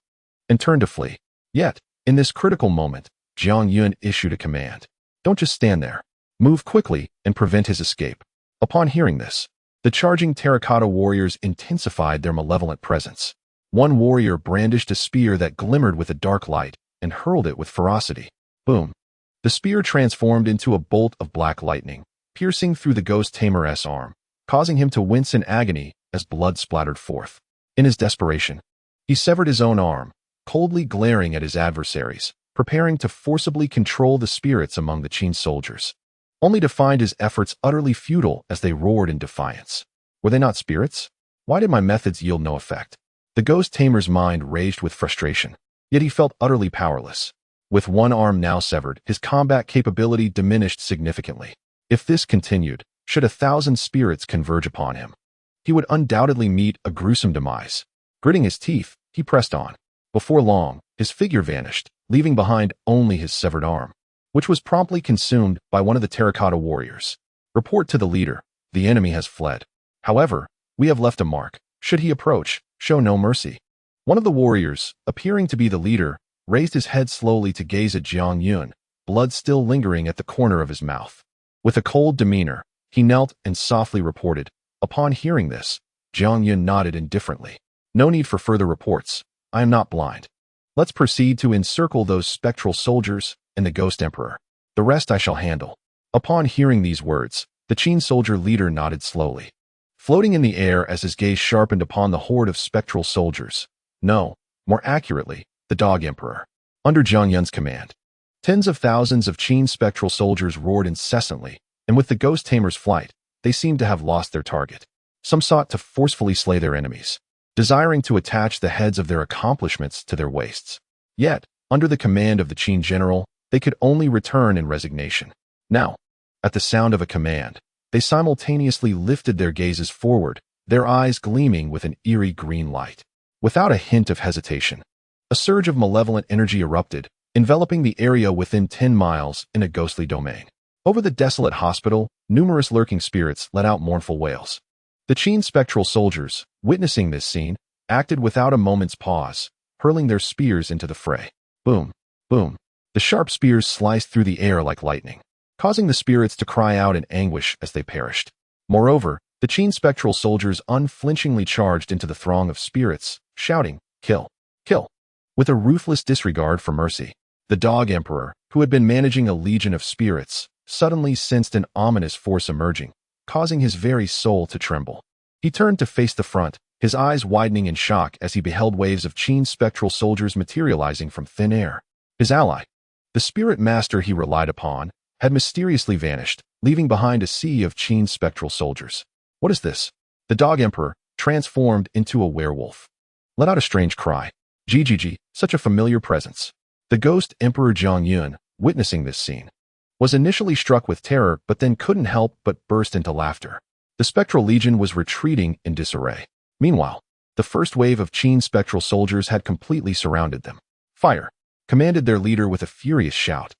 and turned to flee. Yet, in this critical moment, Jiang Yun issued a command. "Don't just stand there. Move quickly and prevent his escape." Upon hearing this, the charging terracotta warriors intensified their malevolent presence. One warrior brandished a spear that glimmered with a dark light and hurled it with ferocity. Boom! The spear transformed into a bolt of black lightning, piercing through the Ghost Tamer's arm, causing him to wince in agony as blood splattered forth. In his desperation, he severed his own arm, coldly glaring at his adversaries, preparing to forcibly control the spirits among the Qin soldiers, only to find his efforts utterly futile as they roared in defiance. Were they not spirits? Why did my methods yield no effect? The Ghost Tamer's mind raged with frustration, yet he felt utterly powerless. With one arm now severed, his combat capability diminished significantly. If this continued, should 1,000 spirits converge upon him, he would undoubtedly meet a gruesome demise. Gritting his teeth, he pressed on. Before long, his figure vanished, leaving behind only his severed arm, which was promptly consumed by one of the terracotta warriors. "Report to the leader. The enemy has fled. However, we have left a mark. Should he approach, show no mercy." One of the warriors, appearing to be the leader, raised his head slowly to gaze at Jiang Yun, blood still lingering at the corner of his mouth. With a cold demeanor, he knelt and softly reported. Upon hearing this, Jiang Yun nodded indifferently. "No need for further reports. I am not blind. Let's proceed to encircle those spectral soldiers and the Ghost Emperor. The rest I shall handle." Upon hearing these words, the Qin soldier leader nodded slowly, floating in the air as his gaze sharpened upon the horde of spectral soldiers. No, more accurately, the Dog Emperor. Under Jiang Yun's command, tens of thousands of Qin spectral soldiers roared incessantly, and with the Ghost Tamer's flight, they seemed to have lost their target. Some sought to forcefully slay their enemies, desiring to attach the heads of their accomplishments to their waists. Yet, under the command of the Qin general, they could only return in resignation. Now, at the sound of a command, they simultaneously lifted their gazes forward, their eyes gleaming with an eerie green light. Without a hint of hesitation, a surge of malevolent energy erupted, enveloping the area within 10 miles in a ghostly domain. Over the desolate hospital, numerous lurking spirits let out mournful wails. The Qin spectral soldiers, witnessing this scene, acted without a moment's pause, hurling their spears into the fray. Boom, boom. The sharp spears sliced through the air like lightning, causing the spirits to cry out in anguish as they perished. Moreover, the Qin spectral soldiers unflinchingly charged into the throng of spirits, shouting, "Kill! Kill!" with a ruthless disregard for mercy. The Dog Emperor, who had been managing a legion of spirits, suddenly sensed an ominous force emerging, causing his very soul to tremble. He turned to face the front, his eyes widening in shock as he beheld waves of Qin spectral soldiers materializing from thin air. His ally, the spirit master he relied upon, had mysteriously vanished, leaving behind a sea of Qin spectral soldiers. What is this? The Dog Emperor, transformed into a werewolf, let out a strange cry. Gigi, such a familiar presence. The ghost Emperor Zhang Yun, witnessing this scene, was initially struck with terror but then couldn't help but burst into laughter. The Spectral Legion was retreating in disarray. Meanwhile, the first wave of Qin spectral soldiers had completely surrounded them. "Fire!" commanded their leader with a furious shout.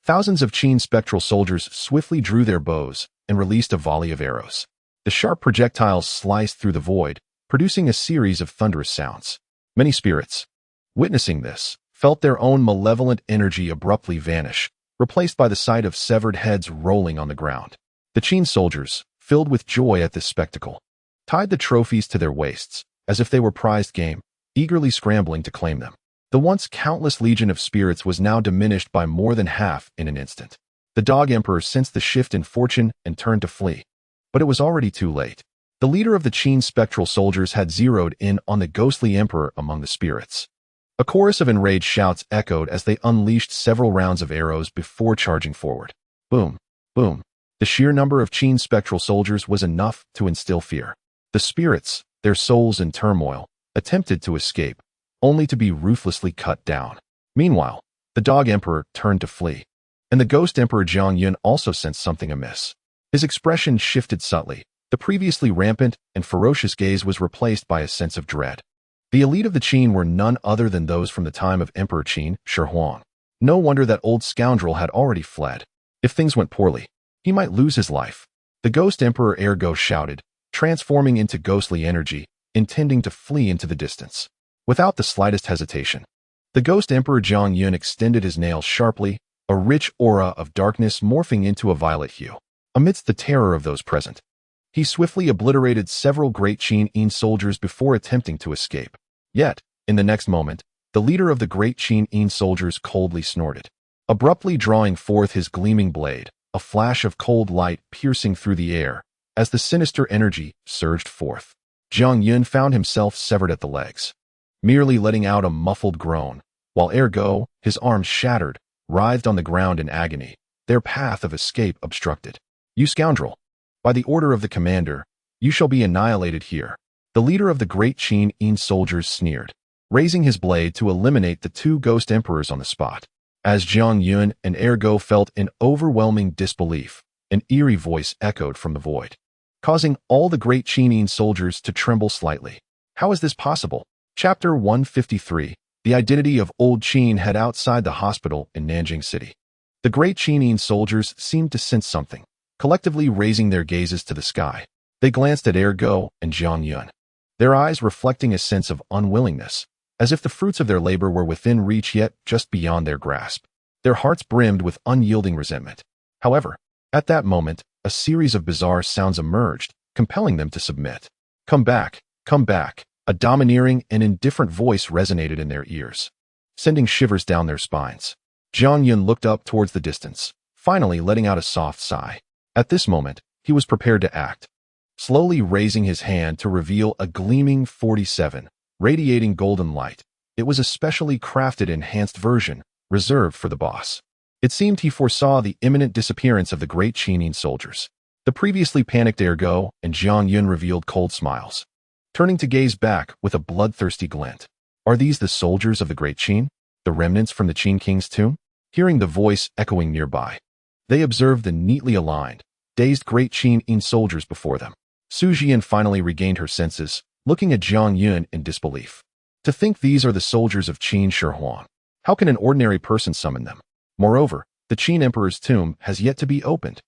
Thousands of Qin spectral soldiers swiftly drew their bows and released a volley of arrows. The sharp projectiles sliced through the void, producing a series of thunderous sounds. Many spirits, witnessing this, felt their own malevolent energy abruptly vanish, replaced by the sight of severed heads rolling on the ground. The Qin soldiers, filled with joy at this spectacle, tied the trophies to their waists, as if they were prized game, eagerly scrambling to claim them. The once countless legion of spirits was now diminished by more than half in an instant. The Dog Emperor sensed the shift in fortune and turned to flee. But it was already too late. The leader of the Qin spectral soldiers had zeroed in on the ghostly emperor among the spirits. A chorus of enraged shouts echoed as they unleashed several rounds of arrows before charging forward. Boom, boom. The sheer number of Qin spectral soldiers was enough to instill fear. The spirits, their souls in turmoil, attempted to escape, only to be ruthlessly cut down. Meanwhile, the Dog Emperor turned to flee, and the Ghost Emperor Zhang Yun also sensed something amiss. His expression shifted subtly. The previously rampant and ferocious gaze was replaced by a sense of dread. The elite of the Qin were none other than those from the time of Emperor Qin, Shi Huang. No wonder that old scoundrel had already fled. If things went poorly, he might lose his life. The Ghost Emperor ergo shouted, transforming into ghostly energy, intending to flee into the distance. Without the slightest hesitation, the Ghost Emperor Zhang Yun extended his nails sharply, a rich aura of darkness morphing into a violet hue. Amidst the terror of those present, he swiftly obliterated several great Qin soldiers before attempting to escape. Yet, in the next moment, the leader of the great Qin soldiers coldly snorted, abruptly drawing forth his gleaming blade, a flash of cold light piercing through the air. As the sinister energy surged forth, Zhang Yun found himself severed at the legs, merely letting out a muffled groan, while ergo, his arms shattered, writhed on the ground in agony, their path of escape obstructed. "You scoundrel! By the order of the commander, you shall be annihilated here." The leader of the great Qin soldiers sneered, raising his blade to eliminate the two ghost emperors on the spot. As Zhang Yun and ergo felt in overwhelming disbelief, an eerie voice echoed from the void, causing all the great Qin soldiers to tremble slightly. How is this possible? Chapter 153. The identity of Old Qin had outside the hospital in Nanjing City. The great Qin soldiers seemed to sense something, collectively raising their gazes to the sky. They glanced at ergo and Zhang Yun, their eyes reflecting a sense of unwillingness, as if the fruits of their labor were within reach yet just beyond their grasp. Their hearts brimmed with unyielding resentment. However, at that moment, a series of bizarre sounds emerged, compelling them to submit. Come back, come back." A domineering and indifferent voice resonated in their ears, sending shivers down their spines. Zhang Yun looked up towards the distance, finally letting out a soft sigh. At this moment, he was prepared to act, slowly raising his hand to reveal a gleaming 47, radiating golden light. It was a specially crafted enhanced version, reserved for the boss. It seemed he foresaw the imminent disappearance of the great Qin soldiers. The previously panicked ergo and Zhang Yun revealed cold smiles, turning to gaze back with a bloodthirsty glint. Are these the soldiers of the great Qin? The remnants from the Qin king's tomb? Hearing the voice echoing nearby, they observed the neatly aligned, dazed great Qin soldiers before them. Su Jian finally regained her senses, looking at Zhang Yun in disbelief. To think these are the soldiers of Qin Shi Huang. How can an ordinary person summon them? Moreover, the Qin emperor's tomb has yet to be opened.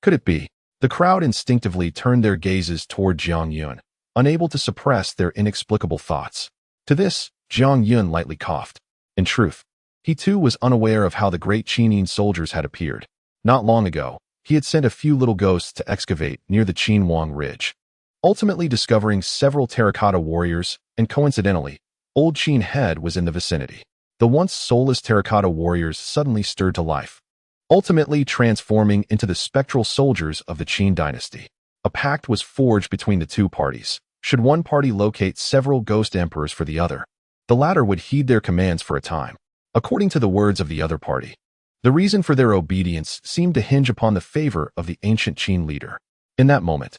Could it be? The crowd instinctively turned their gazes toward Zhang Yun, unable to suppress their inexplicable thoughts. To this, Zhang Yun lightly coughed. In truth, he too was unaware of how the great Qin soldiers had appeared. Not long ago, he had sent a few little ghosts to excavate near the Qinhuang Ridge, ultimately discovering several terracotta warriors, and coincidentally, old Qin Head was in the vicinity. The once soulless terracotta warriors suddenly stirred to life, ultimately transforming into the spectral soldiers of the Qin dynasty. A pact was forged between the two parties. Should one party locate several ghost emperors for the other, the latter would heed their commands for a time, according to the words of the other party. The reason for their obedience seemed to hinge upon the favor of the ancient Qin leader. In that moment,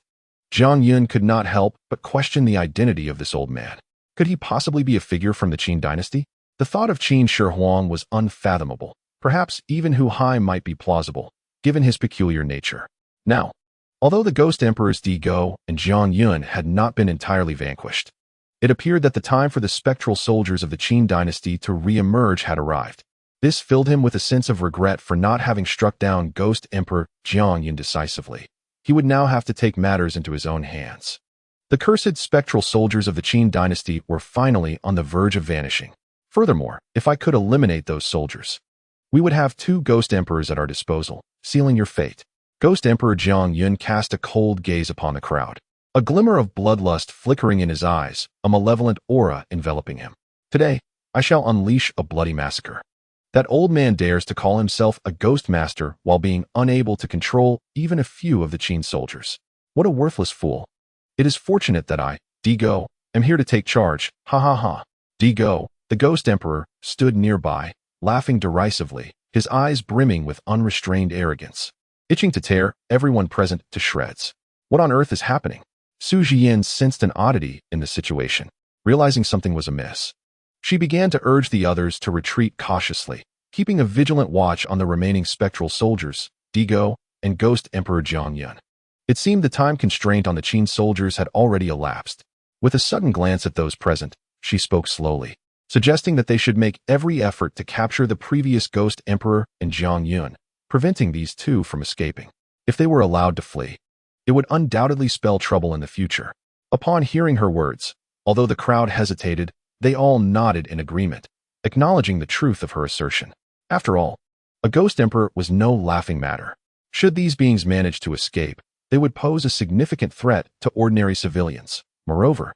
Jiang Yun could not help but question the identity of this old man. Could he possibly be a figure from the Qin dynasty? The thought of Qin Shi Huang was unfathomable. Perhaps even Hu Hai might be plausible, given his peculiar nature. Now, although the ghost emperors Di Go and Jiang Yun had not been entirely vanquished, it appeared that the time for the spectral soldiers of the Qin dynasty to re-emerge had arrived. This filled him with a sense of regret for not having struck down Ghost Emperor Jiang Yun decisively. He would now have to take matters into his own hands. The cursed spectral soldiers of the Qin dynasty were finally on the verge of vanishing. Furthermore, if I could eliminate those soldiers, we would have 2 ghost emperors at our disposal, sealing your fate. Ghost Emperor Jiang Yun cast a cold gaze upon the crowd, a glimmer of bloodlust flickering in his eyes, a malevolent aura enveloping him. Today, I shall unleash a bloody massacre. That old man dares to call himself a ghost master while being unable to control even a few of the Qin soldiers. What a worthless fool. It is fortunate that I, Di Go, am here to take charge, ha ha ha. Di Go, the ghost emperor, stood nearby, laughing derisively, his eyes brimming with unrestrained arrogance, itching to tear everyone present to shreds. What on earth is happening? Su Jian sensed an oddity in the situation, realizing something was amiss. She began to urge the others to retreat cautiously, keeping a vigilant watch on the remaining spectral soldiers, Di Go and Ghost Emperor Jiang Yun. It seemed the time constraint on the Qin soldiers had already elapsed. With a sudden glance at those present, she spoke slowly, suggesting that they should make every effort to capture the previous Ghost Emperor and Jiang Yun, preventing these 2 from escaping. If they were allowed to flee, it would undoubtedly spell trouble in the future. Upon hearing her words, although the crowd hesitated, they all nodded in agreement, acknowledging the truth of her assertion. After all, a ghost emperor was no laughing matter. Should these beings manage to escape, they would pose a significant threat to ordinary civilians. Moreover,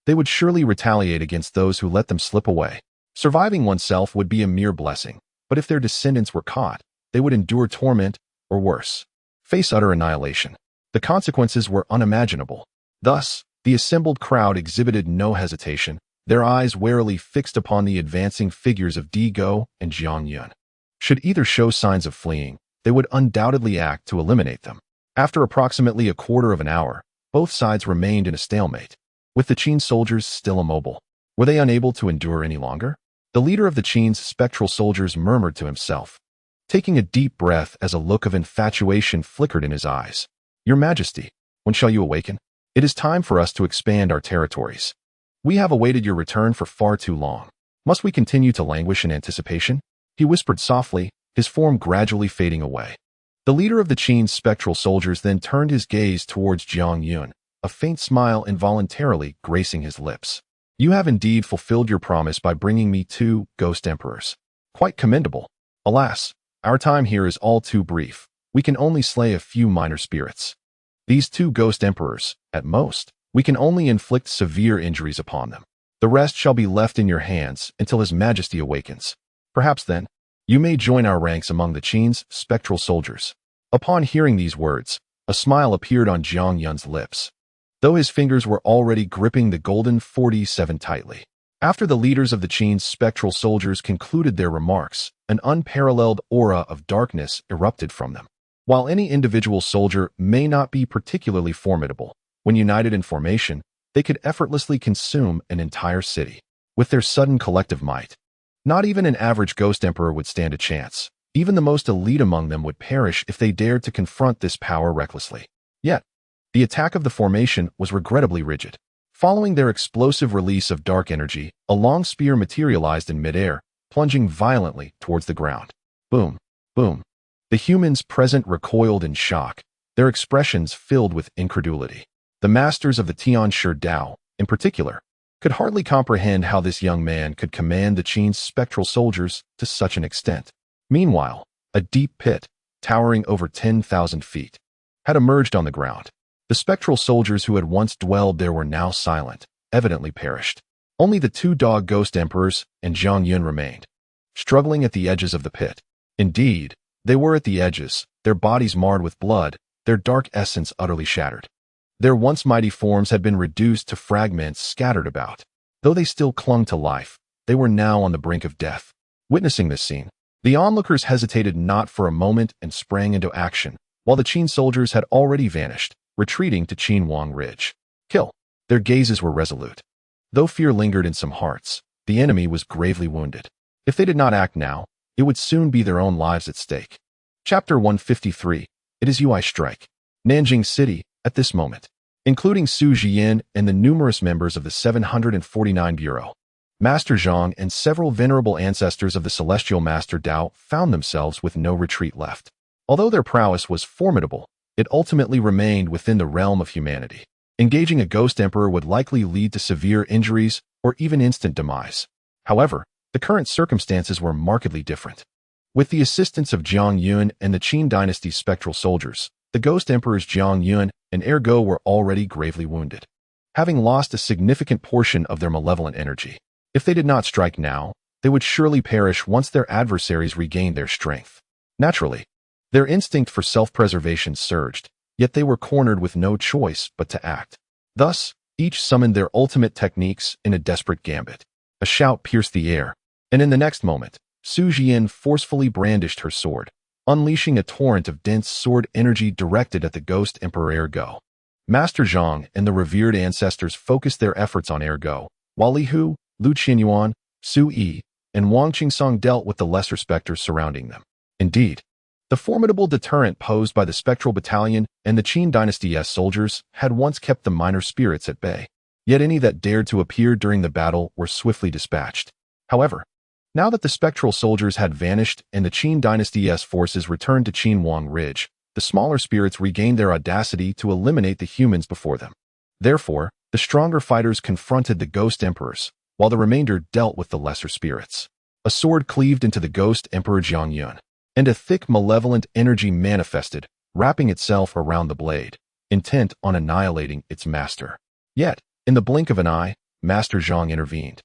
they would surely retaliate against those who let them slip away. Surviving oneself would be a mere blessing, but if their descendants were caught, they would endure torment, or worse, face utter annihilation. The consequences were unimaginable. Thus, the assembled crowd exhibited no hesitation, their eyes warily fixed upon the advancing figures of Di Go and Jiang Yun. Should either show signs of fleeing, they would undoubtedly act to eliminate them. After approximately a quarter of an hour, both sides remained in a stalemate, with the Qin soldiers still immobile. Were they unable to endure any longer? The leader of the Qin's spectral soldiers murmured to himself, taking a deep breath as a look of infatuation flickered in his eyes. Your Majesty, when shall you awaken? It is time for us to expand our territories. We have awaited your return for far too long. Must we continue to languish in anticipation? He whispered softly, his form gradually fading away. The leader of the Qin's spectral soldiers then turned his gaze towards Jiang Yun, a faint smile involuntarily gracing his lips. You have indeed fulfilled your promise by bringing me 2 ghost emperors. Quite commendable. Alas, our time here is all too brief. We can only slay a few minor spirits. These 2 ghost emperors, at most, we can only inflict severe injuries upon them. The rest shall be left in your hands until His Majesty awakens. Perhaps then, you may join our ranks among the Qin's spectral soldiers. Upon hearing these words, a smile appeared on Jiang Yun's lips, though his fingers were already gripping the golden 47 tightly. After the leaders of the Qin's spectral soldiers concluded their remarks, an unparalleled aura of darkness erupted from them. While any individual soldier may not be particularly formidable, when united in formation, they could effortlessly consume an entire city. With their sudden collective might, not even an average ghost emperor would stand a chance. Even the most elite among them would perish if they dared to confront this power recklessly. Yet, the attack of the formation was regrettably rigid. Following their explosive release of dark energy, a long spear materialized in midair, plunging violently towards the ground. Boom, boom. The humans present recoiled in shock, their expressions filled with incredulity. The masters of the Tianshi Dao, in particular, could hardly comprehend how this young man could command the Qin's spectral soldiers to such an extent. Meanwhile, a deep pit, towering over 10,000 feet, had emerged on the ground. The spectral soldiers who had once dwelled there were now silent, evidently perished. Only the two dog ghost emperors and Zhang Yun remained, struggling at the edges of the pit. Indeed, they were at the edges, their bodies marred with blood, their dark essence utterly shattered. Their once mighty forms had been reduced to fragments scattered about. Though they still clung to life, they were now on the brink of death. Witnessing this scene, the onlookers hesitated not for a moment and sprang into action, while the Qin soldiers had already vanished, retreating to Qinhuang Ridge. Kill. Their gazes were resolute. Though fear lingered in some hearts, the enemy was gravely wounded. If they did not act now, it would soon be their own lives at stake. Chapter 153. It is you I strike. Nanjing City, at this moment, including Su Jian and the numerous members of the 749 Bureau, Master Zhang and several venerable ancestors of the Celestial Master Dao found themselves with no retreat left. Although their prowess was formidable, it ultimately remained within the realm of humanity. Engaging a Ghost Emperor would likely lead to severe injuries or even instant demise. However, the current circumstances were markedly different. With the assistance of Zhang Yun and the Qin dynasty's spectral soldiers, the Ghost Emperors Zhang Yun and Ergo were already gravely wounded, having lost a significant portion of their malevolent energy. If they did not strike now, they would surely perish once their adversaries regained their strength. Naturally, their instinct for self-preservation surged, yet they were cornered with no choice but to act. Thus, each summoned their ultimate techniques in a desperate gambit. A shout pierced the air, and in the next moment, Su Jian forcefully brandished her sword, unleashing a torrent of dense sword energy directed at the Ghost Emperor Ergo. Master Zhang and the revered ancestors focused their efforts on Ergo, while Li Hu, Lu Qinyuan, Su Yi, and Wang Qingsong dealt with the lesser specters surrounding them. Indeed, the formidable deterrent posed by the Spectral Battalion and the Qin Dynasty's soldiers had once kept the minor spirits at bay, yet any that dared to appear during the battle were swiftly dispatched. However, now that the spectral soldiers had vanished and the Qin Dynasty's forces returned to Qinhuang Ridge, the smaller spirits regained their audacity to eliminate the humans before them. Therefore, the stronger fighters confronted the Ghost Emperors, while the remainder dealt with the lesser spirits. A sword cleaved into the Ghost Emperor Zhang Yun, and a thick malevolent energy manifested, wrapping itself around the blade, intent on annihilating its master. Yet, in the blink of an eye, Master Zhang intervened,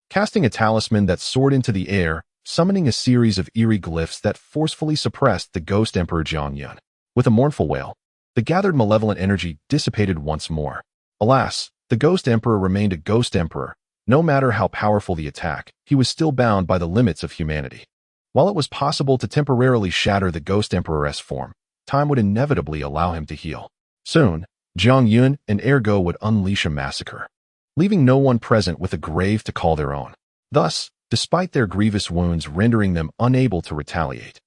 casting a talisman that soared into the air, summoning a series of eerie glyphs that forcefully suppressed the Ghost Emperor Zhang Yun. With a mournful wail, the gathered malevolent energy dissipated once more. Alas, the Ghost Emperor remained a Ghost Emperor. No matter how powerful the attack, he was still bound by the limits of humanity. While it was possible to temporarily shatter the Ghost Emperor's form, time would inevitably allow him to heal. Soon, Zhang Yun and Ergo would unleash a massacre, leaving no one present with a grave to call their own. Thus, despite their grievous wounds rendering them unable to retaliate,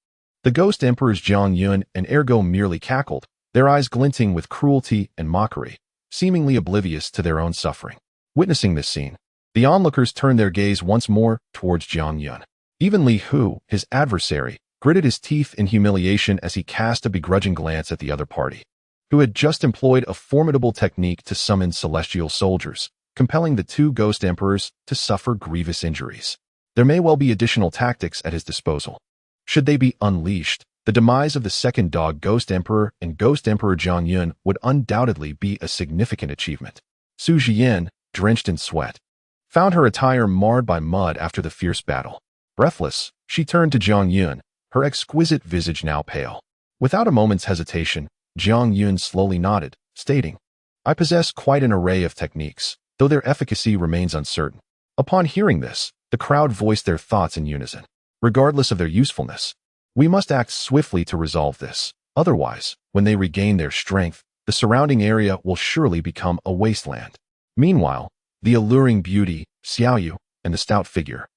the Ghost Emperors Zhang Yun and Ergo merely cackled, their eyes glinting with cruelty and mockery, seemingly oblivious to their own suffering. Witnessing this scene, the onlookers turned their gaze once more towards Zhang Yun. Even Li Hu, his adversary, gritted his teeth in humiliation as he cast a begrudging glance at the other party, who had just employed a formidable technique to summon celestial soldiers, compelling the two Ghost Emperors to suffer grievous injuries. There may well be additional tactics at his disposal. Should they be unleashed, the demise of the second dog Ghost Emperor and Ghost Emperor Zhang Yun would undoubtedly be a significant achievement. Su Jian, drenched in sweat, found her attire marred by mud after the fierce battle. Breathless, she turned to Zhang Yun, her exquisite visage now pale. Without a moment's hesitation, Zhang Yun slowly nodded, stating, "I possess quite an array of techniques, though their efficacy remains uncertain." Upon hearing this, the crowd voiced their thoughts in unison. Regardless of their usefulness, we must act swiftly to resolve this. Otherwise, when they regain their strength, the surrounding area will surely become a wasteland. Meanwhile, the alluring beauty, Xiaoyu, and the stout figure,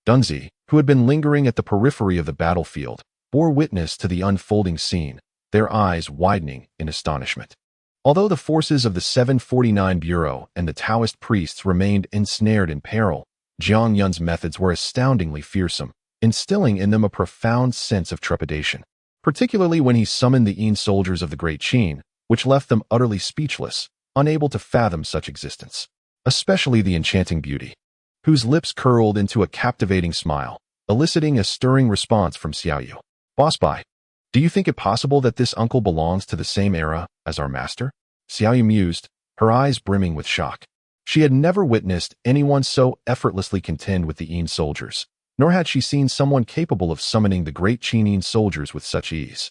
Dunzi, who had been lingering at the periphery of the battlefield, bore witness to the unfolding scene, their eyes widening in astonishment. Although the forces of the 749 Bureau and the Taoist priests remained ensnared in peril, Zhang Yun's methods were astoundingly fearsome, instilling in them a profound sense of trepidation, particularly when he summoned the Yin soldiers of the Great Qin, which left them utterly speechless, unable to fathom such existence. Especially the enchanting beauty, whose lips curled into a captivating smile, eliciting a stirring response from Xiaoyu. "Boss Bai, Do you think it possible that this uncle belongs to the same era as our master? Xiaoyu mused, her eyes brimming with shock. She had never witnessed anyone so effortlessly contend with the Yin soldiers, nor had she seen someone capable of summoning the great Qin soldiers with such ease.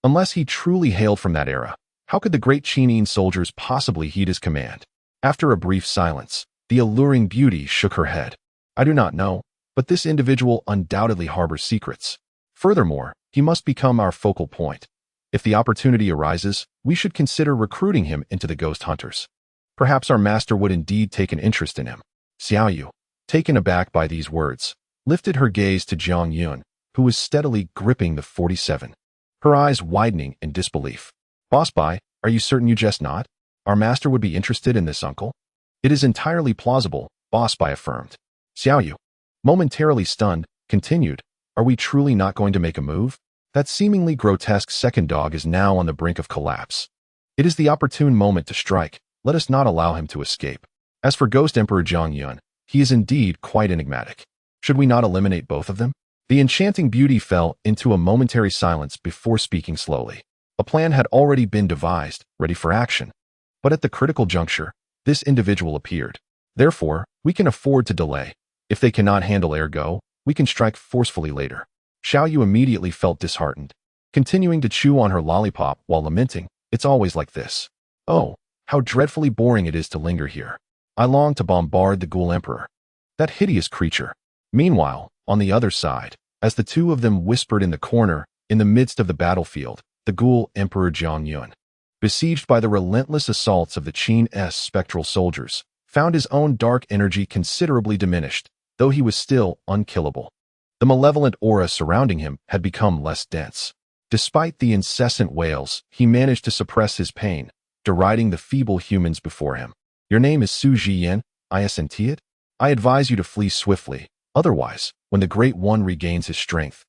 Unless he truly hailed from that era, how could the great Qin soldiers possibly heed his command? After a brief silence, the alluring beauty shook her head. I do not know, but this individual undoubtedly harbors secrets. Furthermore, he must become our focal point. If the opportunity arises, we should consider recruiting him into the Ghost Hunters. Perhaps our master would indeed take an interest in him. Xiaoyu, taken aback by these words, lifted her gaze to Jiang Yun, who was steadily gripping the 47. Her eyes widening in disbelief. Boss Bai, are you certain you just not? Our master would be interested in this uncle? It is entirely plausible, Boss Bai affirmed. Xiaoyu, momentarily stunned, continued, are we truly not going to make a move? That seemingly grotesque second dog is now on the brink of collapse. It is the opportune moment to strike. Let us not allow him to escape. As for Ghost Emperor Jiang Yun, he is indeed quite enigmatic. Should we not eliminate both of them? The enchanting beauty fell into a momentary silence before speaking slowly. A plan had already been devised, ready for action. But at the critical juncture, this individual appeared. Therefore, we can afford to delay. If they cannot handle ergo, we can strike forcefully later. Xiaoyu immediately felt disheartened, continuing to chew on her lollipop while lamenting, it's always like this. Oh, how dreadfully boring it is to linger here. I long to bombard the Ghoul Emperor. That hideous creature. Meanwhile, on the other side, as the two of them whispered in the corner, in the midst of the battlefield, the Ghoul Emperor Jiang Yun, besieged by the relentless assaults of the Qin's spectral soldiers, found his own dark energy considerably diminished, though he was still unkillable. The malevolent aura surrounding him had become less dense. Despite the incessant wails, he managed to suppress his pain, deriding the feeble humans before him. Your name is Su Jiyan, isn't it? I advise you to flee swiftly, otherwise, when the Great One regains his strength,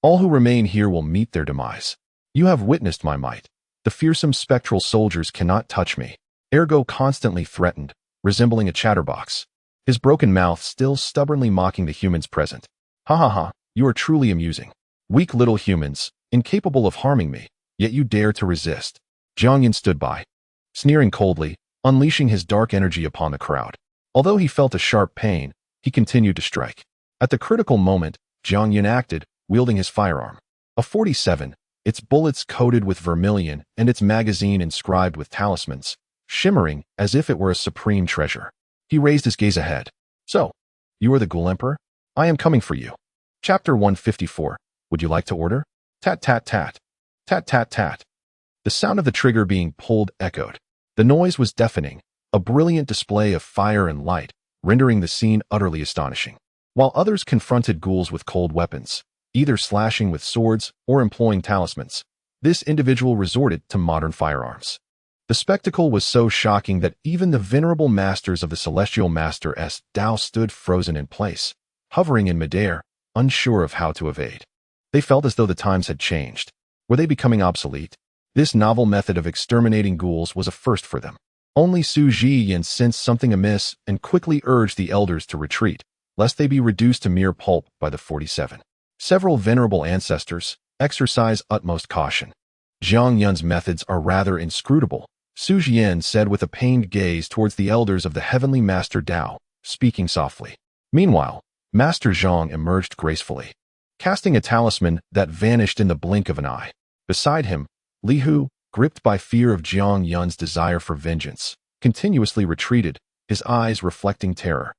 all who remain here will meet their demise. You have witnessed my might. The fearsome spectral soldiers cannot touch me. Ergo constantly threatened, resembling a chatterbox, his broken mouth still stubbornly mocking the humans present. Ha ha ha, you are truly amusing. Weak little humans, incapable of harming me, yet you dare to resist. Jiang Yun stood by, sneering coldly, unleashing his dark energy upon the crowd. Although he felt a sharp pain, he continued to strike. At the critical moment, Jiang Yun acted, wielding his firearm. A 47, its bullets coated with vermilion and its magazine inscribed with talismans, shimmering as if it were a supreme treasure. He raised his gaze ahead. So, you are the Ghoul Emperor? I am coming for you. Chapter 154. Would you like to order? Tat tat tat. Tat tat tat. The sound of the trigger being pulled echoed. The noise was deafening, a brilliant display of fire and light, rendering the scene utterly astonishing. While others confronted ghouls with cold weapons, either slashing with swords or employing talismans, this individual resorted to modern firearms. The spectacle was so shocking that even the venerable masters of the Celestial Master's Dao stood frozen in place, hovering in midair, unsure of how to evade. They felt as though the times had changed. Were they becoming obsolete? This novel method of exterminating ghouls was a first for them. Only Su Jiyan sensed something amiss and quickly urged the elders to retreat, lest they be reduced to mere pulp by the 47. Several venerable ancestors exercise utmost caution. Jiang Yun's methods are rather inscrutable, Su Jiyan said with a pained gaze towards the elders of the Heavenly Master Dao, speaking softly. Meanwhile, Master Zhang emerged gracefully, casting a talisman that vanished in the blink of an eye. Beside him, Li Hu, gripped by fear of Jiang Yun's desire for vengeance, continuously retreated, his eyes reflecting terror.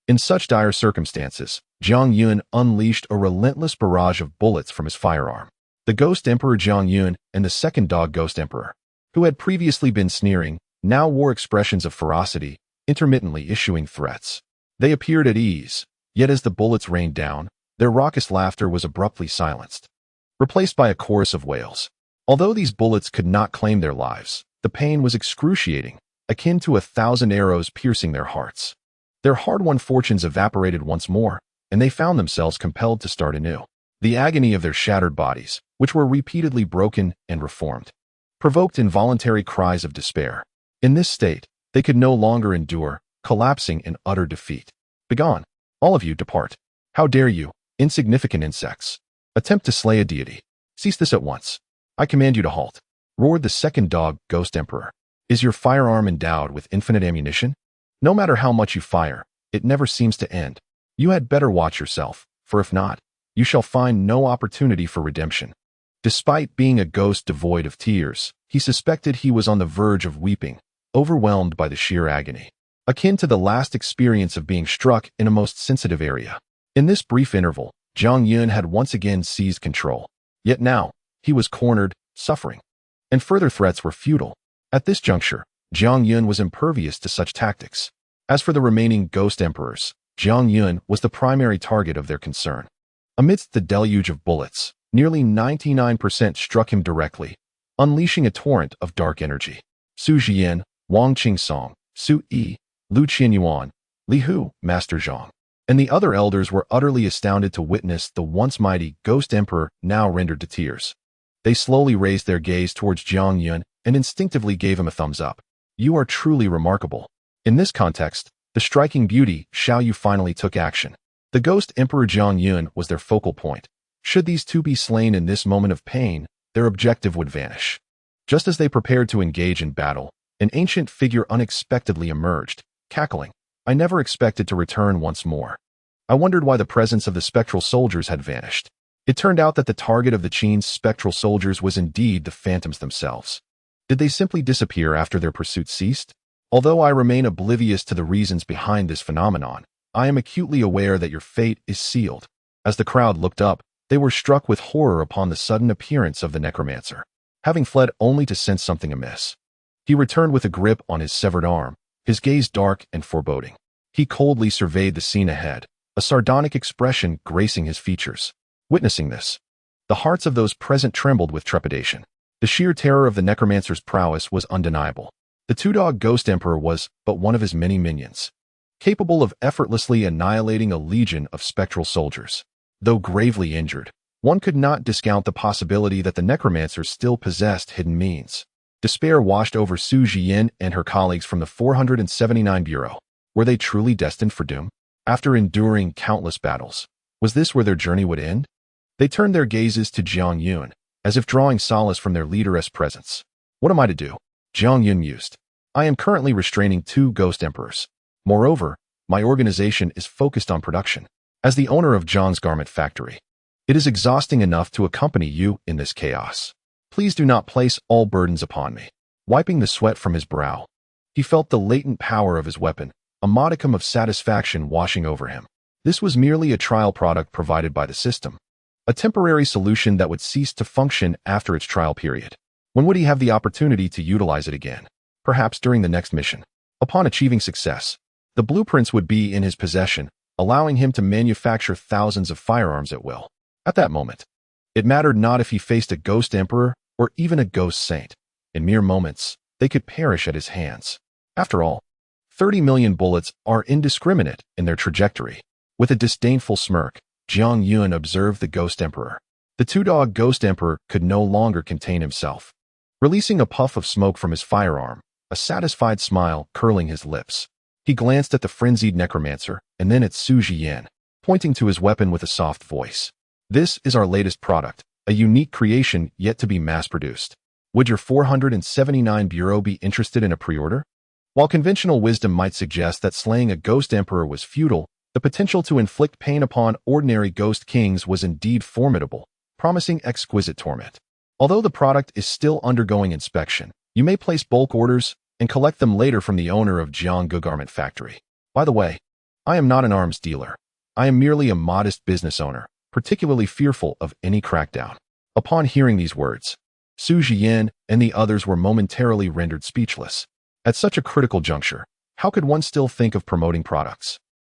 In such dire circumstances, Jiang Yun unleashed a relentless barrage of bullets from his firearm. The Ghost Emperor Jiang Yun and the second dog Ghost Emperor, who had previously been sneering, now wore expressions of ferocity, intermittently issuing threats. They appeared at ease, yet as the bullets rained down, their raucous laughter was abruptly silenced, replaced by a chorus of wails. Although these bullets could not claim their lives, the pain was excruciating, akin to 1,000 arrows piercing their hearts. Their hard-won fortunes evaporated once more, and they found themselves compelled to start anew. The agony of their shattered bodies, which were repeatedly broken and reformed, provoked involuntary cries of despair. In this state, they could no longer endure, collapsing in utter defeat. Begone! All of you depart. How dare you, insignificant insects, attempt to slay a deity? Cease this at once. I command you to halt, roared the second dog Ghost Emperor. Is your firearm endowed with infinite ammunition? No matter how much you fire, it never seems to end. You had better watch yourself, for if not, you shall find no opportunity for redemption. Despite being a ghost devoid of tears, he suspected he was on the verge of weeping, overwhelmed by the sheer agony, akin to the last experience of being struck in a most sensitive area. In this brief interval, Jiang Yun had once again seized control. Yet now, he was cornered, suffering. And further threats were futile. At this juncture, Jiang Yun was impervious to such tactics. As for the remaining Ghost Emperors, Jiang Yun was the primary target of their concern. Amidst the deluge of bullets, nearly 99% struck him directly, unleashing a torrent of dark energy. Su Jian, Wang Qingsong, Su Yi, Lu Qianyuan, Li Hu, Master Zhang, and the other elders were utterly astounded to witness the once mighty Ghost Emperor now rendered to tears. They slowly raised their gaze towards Jiang Yun and instinctively gave him a thumbs up. You are truly remarkable. In this context, the striking beauty Xiao Yu finally took action. The Ghost Emperor Jiang Yun was their focal point. Should these two be slain in this moment of pain, their objective would vanish. Just as they prepared to engage in battle, an ancient figure unexpectedly emerged, cackling. I never expected to return once more. I wondered why the presence of the spectral soldiers had vanished. It turned out that the target of the Qin's spectral soldiers was indeed the phantoms themselves. Did they simply disappear after their pursuit ceased? Although I remain oblivious to the reasons behind this phenomenon, I am acutely aware that your fate is sealed. As the crowd looked up, they were struck with horror upon the sudden appearance of the necromancer. Having fled only to sense something amiss, he returned with a grip on his severed arm, his gaze dark and foreboding. He coldly surveyed the scene ahead, a sardonic expression gracing his features. Witnessing this, the hearts of those present trembled with trepidation. The sheer terror of the necromancer's prowess was undeniable. The two-dog Ghost Emperor was but one of his many minions, capable of effortlessly annihilating a legion of spectral soldiers. Though gravely injured, one could not discount the possibility that the necromancer still possessed hidden means. Despair washed over Su Jian and her colleagues from the 479 Bureau. Were they truly destined for doom? After enduring countless battles, was this where their journey would end? They turned their gazes to Jiang Yun, as if drawing solace from their leaderess presence. What am I to do? Jiang Yun mused. I am currently restraining 2 Ghost Emperors. Moreover, my organization is focused on production. As the owner of Zhang's garment factory, it is exhausting enough to accompany you in this chaos. Please do not place all burdens upon me. Wiping the sweat from his brow, he felt the latent power of his weapon, a modicum of satisfaction washing over him. This was merely a trial product provided by the system, a temporary solution that would cease to function after its trial period. When would he have the opportunity to utilize it again? Perhaps during the next mission. Upon achieving success, the blueprints would be in his possession, allowing him to manufacture thousands of firearms at will. At that moment, it mattered not if he faced a Ghost Emperor or even a Ghost Saint. In mere moments, they could perish at his hands. After all, 30 million bullets are indiscriminate in their trajectory. With a disdainful smirk, Jiang Yun observed the Ghost Emperor. The two-dog Ghost Emperor could no longer contain himself. Releasing a puff of smoke from his firearm, a satisfied smile curling his lips, he glanced at the frenzied necromancer and then at Su Jian, pointing to his weapon with a soft voice. This is our latest product, a unique creation yet to be mass-produced. Would your 479 Bureau be interested in a pre-order? While conventional wisdom might suggest that slaying a Ghost Emperor was futile, the potential to inflict pain upon ordinary Ghost Kings was indeed formidable, promising exquisite torment. Although the product is still undergoing inspection, you may place bulk orders and collect them later from the owner of Jianggu Garment Factory. By the way, I am not an arms dealer. I am merely a modest business owner, particularly fearful of any crackdown. Upon hearing these words, Su Jian and the others were momentarily rendered speechless. At such a critical juncture, how could one still think of promoting products?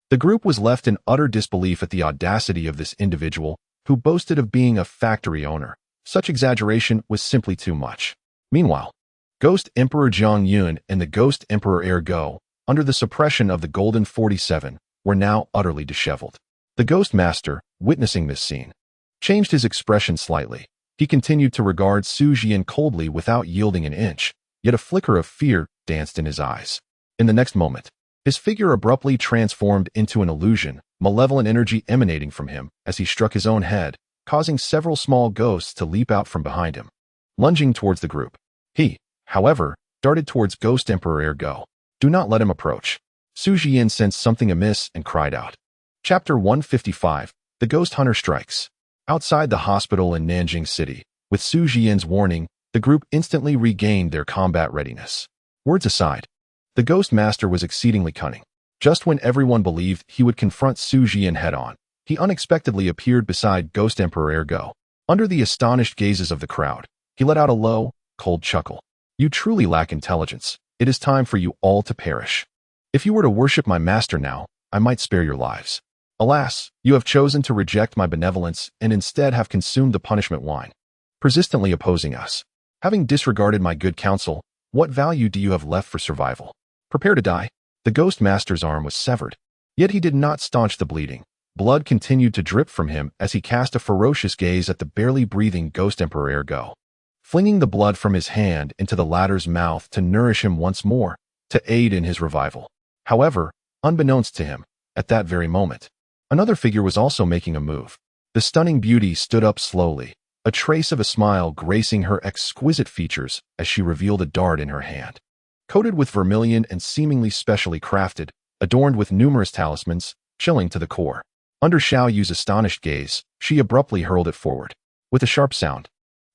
The group was left in utter disbelief at the audacity of this individual who boasted of being a factory owner. Such exaggeration was simply too much. Meanwhile, Ghost Emperor Jiang Yun and the Ghost Emperor Ergo, under the suppression of the Golden 47, were now utterly disheveled. The Ghost Master, witnessing this scene, changed his expression slightly. He continued to regard Su Jian coldly without yielding an inch, yet a flicker of fear danced in his eyes. In the next moment, his figure abruptly transformed into an illusion, malevolent energy emanating from him as he struck his own head, causing several small ghosts to leap out from behind him. lunging towards the group. He, however, darted towards Ghost Emperor Ergo. Do not let him approach. Su Jian sensed something amiss and cried out. Chapter 155. The Ghost Hunter Strikes. Outside the hospital in Nanjing City, with Su Jian's warning, the group instantly regained their combat readiness. Words aside, the Ghost Master was exceedingly cunning. Just when everyone believed he would confront Su Jian head-on, he unexpectedly appeared beside Ghost Emperor Ergo. Under the astonished gazes of the crowd, he let out a low, cold chuckle. You truly lack intelligence. It is time for you all to perish. If you were to worship my master now, I might spare your lives. Alas, you have chosen to reject my benevolence and instead have consumed the punishment wine, persistently opposing us. Having disregarded my good counsel, what value do you have left for survival? Prepare to die. The Ghost Master's arm was severed, yet he did not staunch the bleeding. Blood continued to drip from him as he cast a ferocious gaze at the barely breathing Ghost Emperor Ergo, flinging the blood from his hand into the latter's mouth to nourish him once more, to aid in his revival. However, unbeknownst to him, at that very moment, another figure was also making a move. The stunning beauty stood up slowly, a trace of a smile gracing her exquisite features as she revealed a dart in her hand. Coated with vermilion and seemingly specially crafted, adorned with numerous talismans, chilling to the core. Under Xiao Yu's astonished gaze, she abruptly hurled it forward. With a sharp sound,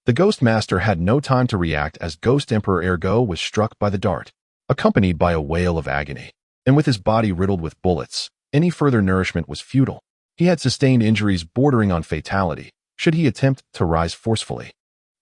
the Ghost Master had no time to react as Ghost Emperor Ergo was struck by the dart, accompanied by a wail of agony. And with his body riddled with bullets, any further nourishment was futile. He had sustained injuries bordering on fatality. Should he attempt to rise forcefully,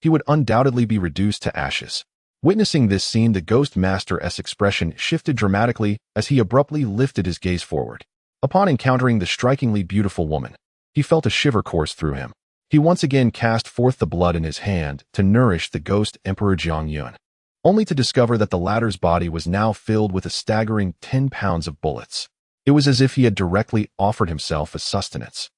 he would undoubtedly be reduced to ashes. Witnessing this scene, the Ghost Master's expression shifted dramatically as he abruptly lifted his gaze forward. Upon encountering the strikingly beautiful woman, he felt a shiver course through him. He once again cast forth the blood in his hand to nourish the Ghost Emperor Jiang Yun, only to discover that the latter's body was now filled with a staggering 10 pounds of bullets. It was as if he had directly offered himself as sustenance.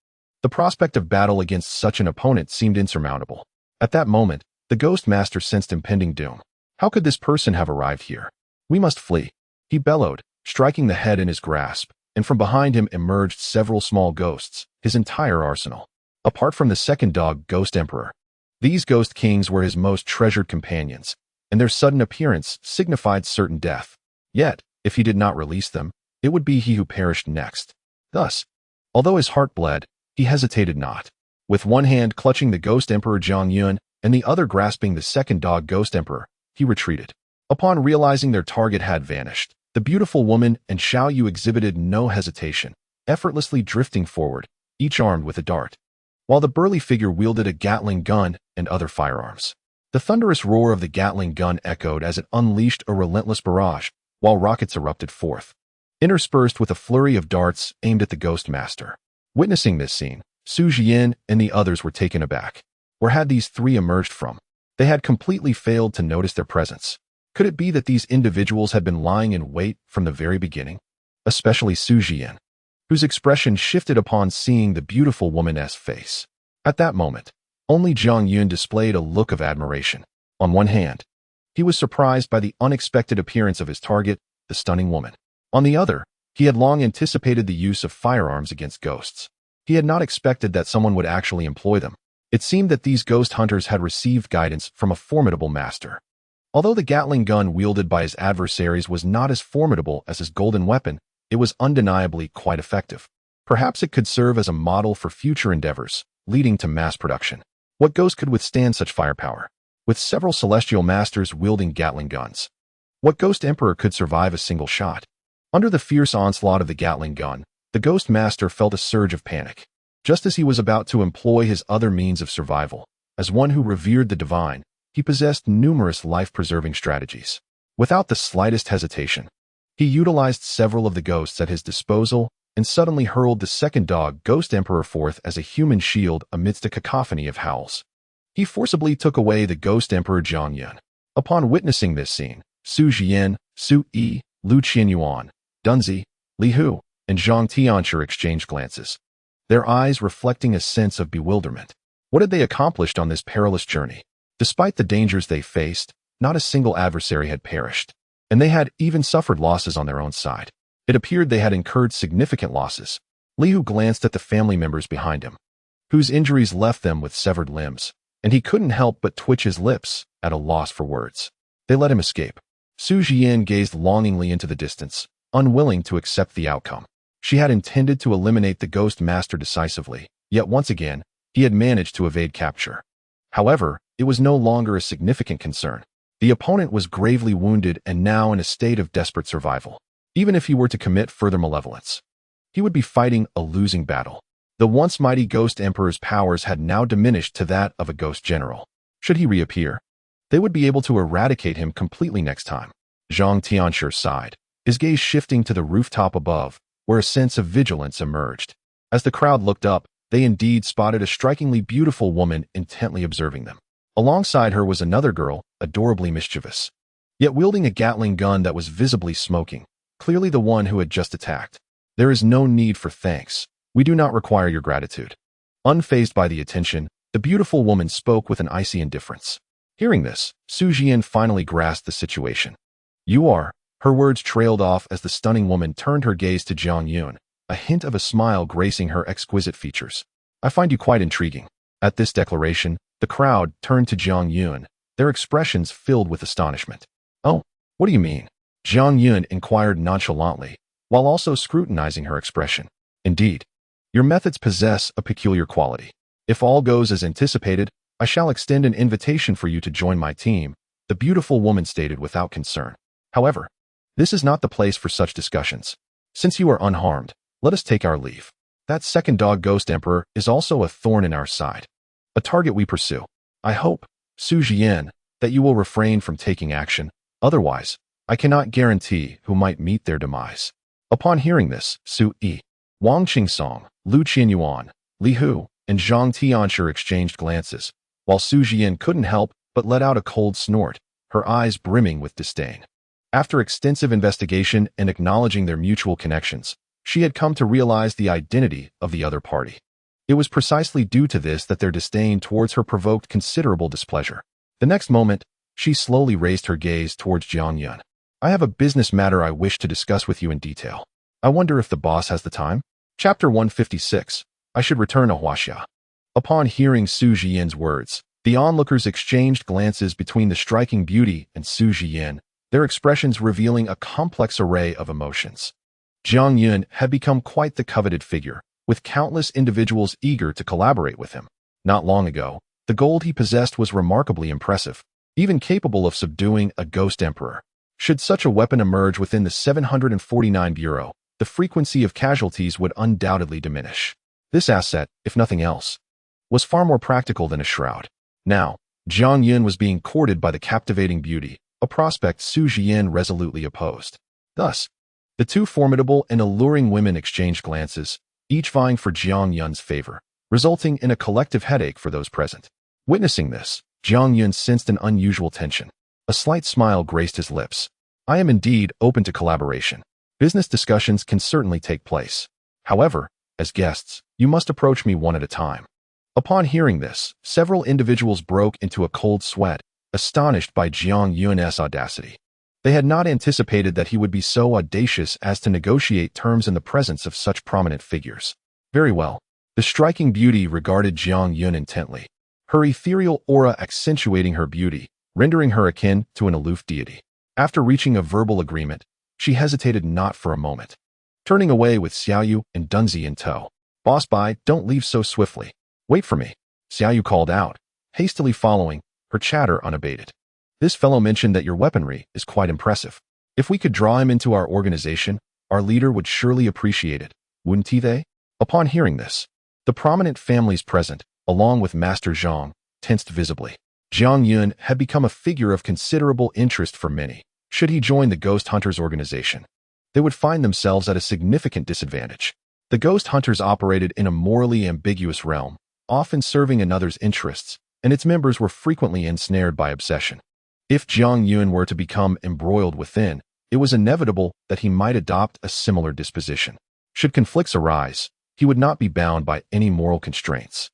The prospect of battle against such an opponent seemed insurmountable. At that moment, the Ghost Master sensed impending doom. How could this person have arrived here? We must flee, he bellowed, striking the head in his grasp, and from behind him emerged several small ghosts, his entire arsenal. Apart from the second dog, Ghost Emperor, these Ghost Kings were his most treasured companions, and their sudden appearance signified certain death. Yet, if he did not release them, it would be he who perished next. Thus, although his heart bled, he hesitated not. With one hand clutching the Ghost Emperor Jiang Yun and the other grasping the second dog, Ghost Emperor, he retreated. Upon realizing their target had vanished, the beautiful woman and Xiao Yu exhibited no hesitation, effortlessly drifting forward, each armed with a dart, while the burly figure wielded a Gatling gun and other firearms. The thunderous roar of the Gatling gun echoed as it unleashed a relentless barrage, while rockets erupted forth, interspersed with a flurry of darts aimed at the Ghost Master. Witnessing this scene, Su Jian and the others were taken aback. Where had these three emerged from? They had completely failed to notice their presence. Could it be that these individuals had been lying in wait from the very beginning? Especially Su Jian, whose expression shifted upon seeing the beautiful woman's face. At that moment, only Jiang Yun displayed a look of admiration. On one hand, he was surprised by the unexpected appearance of his target, the stunning woman. On the other, he had long anticipated the use of firearms against ghosts. He had not expected that someone would actually employ them. It seemed that these ghost hunters had received guidance from a formidable master. Although the Gatling gun wielded by his adversaries was not as formidable as his golden weapon, it was undeniably quite effective. Perhaps it could serve as a model for future endeavors, leading to mass production. What ghost could withstand such firepower? With several celestial masters wielding Gatling guns, what Ghost Emperor could survive a single shot? Under the fierce onslaught of the Gatling gun, the Ghost Master felt a surge of panic. Just as he was about to employ his other means of survival, as one who revered the divine, he possessed numerous life-preserving strategies. Without the slightest hesitation, he utilized several of the ghosts at his disposal and suddenly hurled the second dog, Ghost Emperor, forth as a human shield amidst a cacophony of howls. He forcibly took away the Ghost Emperor Jiang Yun. Upon witnessing this scene, Su Jian, Su Yi, Lu Qianyuan, Dunzi, Li Hu, and Zhang Tianchi exchanged glances, their eyes reflecting a sense of bewilderment. What had they accomplished on this perilous journey? Despite the dangers they faced, not a single adversary had perished, and they had even suffered losses on their own side. It appeared they had incurred significant losses. Li Hu glanced at the family members behind him, whose injuries left them with severed limbs, and he couldn't help but twitch his lips at a loss for words. They let him escape. Su Jian gazed longingly into the distance, unwilling to accept the outcome. She had intended to eliminate the Ghost Master decisively, yet once again, he had managed to evade capture. However, it was no longer a significant concern. The opponent was gravely wounded and now in a state of desperate survival. Even if he were to commit further malevolence, he would be fighting a losing battle. The once mighty Ghost Emperor's powers had now diminished to that of a Ghost General. Should he reappear, they would be able to eradicate him completely next time. Zhang Tianshi sighed, his gaze shifting to the rooftop above, where a sense of vigilance emerged. As the crowd looked up, they indeed spotted a strikingly beautiful woman intently observing them. Alongside her was another girl, adorably mischievous, yet wielding a Gatling gun that was visibly smoking, clearly the one who had just attacked. There is no need for thanks. We do not require your gratitude. Unfazed by the attention, the beautiful woman spoke with an icy indifference. Hearing this, Su Jian finally grasped the situation. You are. Her words trailed off as the stunning woman turned her gaze to Jiang Yun, a hint of a smile gracing her exquisite features. I find you quite intriguing. At this declaration, the crowd turned to Jiang Yun, their expressions filled with astonishment. Oh, what do you mean? Jiang Yun inquired nonchalantly, while also scrutinizing her expression. Indeed, your methods possess a peculiar quality. If all goes as anticipated, I shall extend an invitation for you to join my team, the beautiful woman stated without concern. However, this is not the place for such discussions. Since you are unharmed, let us take our leave. That second dog Ghost Emperor is also a thorn in our side, a target we pursue. I hope, Su Jian, that you will refrain from taking action. Otherwise, I cannot guarantee who might meet their demise. Upon hearing this, Su Yi, Wang Qingsong, Lu Qianyuan, Li Hu, and Zhang Tianshi exchanged glances, while Su Jian couldn't help but let out a cold snort, her eyes brimming with disdain. After extensive investigation and acknowledging their mutual connections, she had come to realize the identity of the other party. It was precisely due to this that their disdain towards her provoked considerable displeasure. The next moment, she slowly raised her gaze towards Jiang Yun. I have a business matter I wish to discuss with you in detail. I wonder if the boss has the time? Chapter 156. I should return to Huaxia. Upon hearing Su Jian's words, the onlookers exchanged glances between the striking beauty and Su Jian, their expressions revealing a complex array of emotions. Jiang Yun had become quite the coveted figure, with countless individuals eager to collaborate with him. Not long ago, the gold he possessed was remarkably impressive, even capable of subduing a Ghost Emperor. Should such a weapon emerge within the 749 Bureau, the frequency of casualties would undoubtedly diminish. This asset, if nothing else, was far more practical than a shroud. Now, Jiang Yun was being courted by the captivating beauty, a prospect Su Jian resolutely opposed. Thus, the two formidable and alluring women exchanged glances, each vying for Jiang Yun's favor, resulting in a collective headache for those present. Witnessing this, Jiang Yun sensed an unusual tension. A slight smile graced his lips. I am indeed open to collaboration. Business discussions can certainly take place. However, as guests, you must approach me one at a time. Upon hearing this, several individuals broke into a cold sweat, astonished by Jiang Yun's audacity. They had not anticipated that he would be so audacious as to negotiate terms in the presence of such prominent figures. Very well. The striking beauty regarded Jiang Yun intently, her ethereal aura accentuating her beauty, rendering her akin to an aloof deity. After reaching a verbal agreement, she hesitated not for a moment, turning away with Xiaoyu and Dunzi in tow. Boss Bai, don't leave so swiftly. Wait for me, Xiaoyu called out, hastily following, her chatter unabated. This fellow mentioned that your weaponry is quite impressive. If we could draw him into our organization, our leader would surely appreciate it, wouldn't he they? Upon hearing this, the prominent families present, along with Master Zhang, tensed visibly. Jiang Yun had become a figure of considerable interest for many. Should he join the Ghost Hunters organization, they would find themselves at a significant disadvantage. The Ghost Hunters operated in a morally ambiguous realm, often serving another's interests, and its members were frequently ensnared by obsession. If Jiang Yun were to become embroiled within, it was inevitable that he might adopt a similar disposition. Should conflicts arise, he would not be bound by any moral constraints.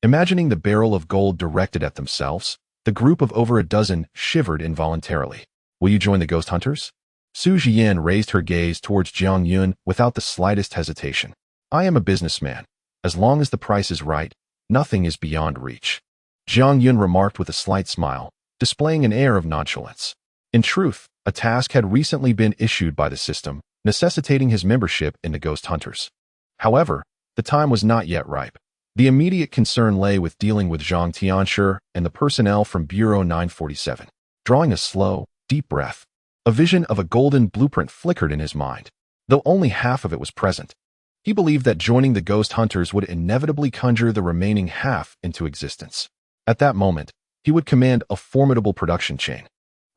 Imagining the barrel of gold directed at themselves, the group of over a dozen shivered involuntarily. Will you join the Ghost Hunters? Su Jian raised her gaze towards Jiang Yun without the slightest hesitation. I am a businessman. As long as the price is right, nothing is beyond reach. Jiang Yun remarked with a slight smile, displaying an air of nonchalance. In truth, a task had recently been issued by the system, necessitating his membership in the Ghost Hunters. However, the time was not yet ripe. The immediate concern lay with dealing with Zhang Tianshi and the personnel from Bureau 947. Drawing a slow, deep breath, a vision of a golden blueprint flickered in his mind. Though only half of it was present, he believed that joining the Ghost Hunters would inevitably conjure the remaining half into existence. At that moment, he would command a formidable production chain,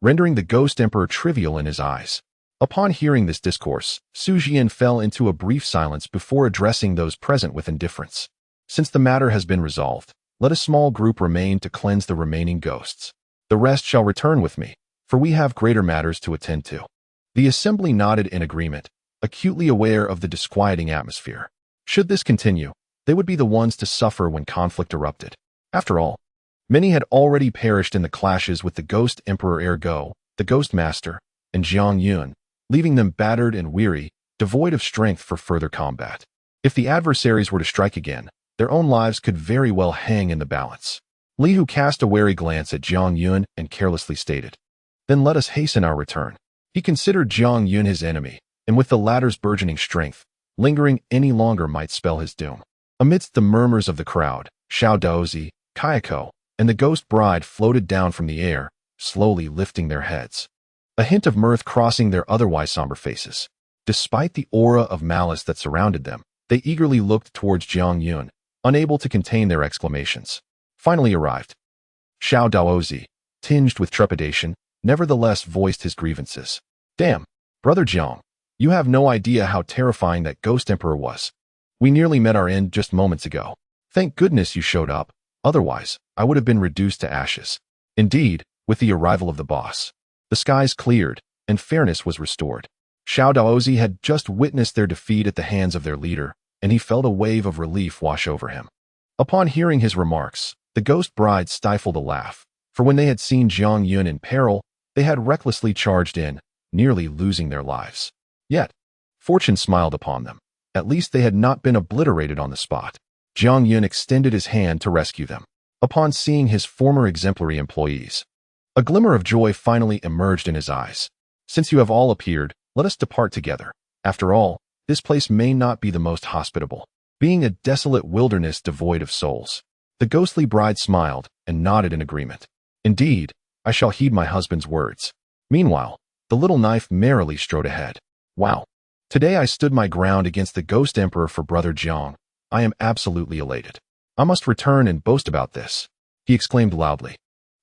rendering the Ghost Emperor trivial in his eyes. Upon hearing this discourse, Su Jian fell into a brief silence before addressing those present with indifference. Since the matter has been resolved, let a small group remain to cleanse the remaining ghosts. The rest shall return with me, for we have greater matters to attend to. The assembly nodded in agreement, acutely aware of the disquieting atmosphere. Should this continue, they would be the ones to suffer when conflict erupted. After all, many had already perished in the clashes with the Ghost Emperor Ergo, the Ghost Master, and Jiang Yun, leaving them battered and weary, devoid of strength for further combat. If the adversaries were to strike again, their own lives could very well hang in the balance. Li Hu cast a wary glance at Jiang Yun and carelessly stated, "Then let us hasten our return." He considered Jiang Yun his enemy, and with the latter's burgeoning strength, lingering any longer might spell his doom. Amidst the murmurs of the crowd, Xiao Daozi, Kayako, and the ghost bride floated down from the air, slowly lifting their heads, a hint of mirth crossing their otherwise somber faces. Despite the aura of malice that surrounded them, they eagerly looked towards Jiang Yun, unable to contain their exclamations. Finally arrived. Xiao Daozi, tinged with trepidation, nevertheless voiced his grievances. "Damn, Brother Jiang, you have no idea how terrifying that Ghost Emperor was. We nearly met our end just moments ago. Thank goodness you showed up, otherwise I would have been reduced to ashes." Indeed, with the arrival of the boss, the skies cleared, and fairness was restored. Xiao Daozi had just witnessed their defeat at the hands of their leader, and he felt a wave of relief wash over him. Upon hearing his remarks, the ghost bride stifled a laugh, for when they had seen Jiang Yun in peril, they had recklessly charged in, nearly losing their lives. Yet, fortune smiled upon them. At least they had not been obliterated on the spot. Jiang Yun extended his hand to rescue them. Upon seeing his former exemplary employees, a glimmer of joy finally emerged in his eyes. "Since you have all appeared, let us depart together. After all, this place may not be the most hospitable, being a desolate wilderness devoid of souls." The ghostly bride smiled and nodded in agreement. "Indeed, I shall heed my husband's words." Meanwhile, the little knife merrily strode ahead. "Wow. Today I stood my ground against the Ghost Emperor for Brother Jiang. I am absolutely elated. I must return and boast about this," he exclaimed loudly.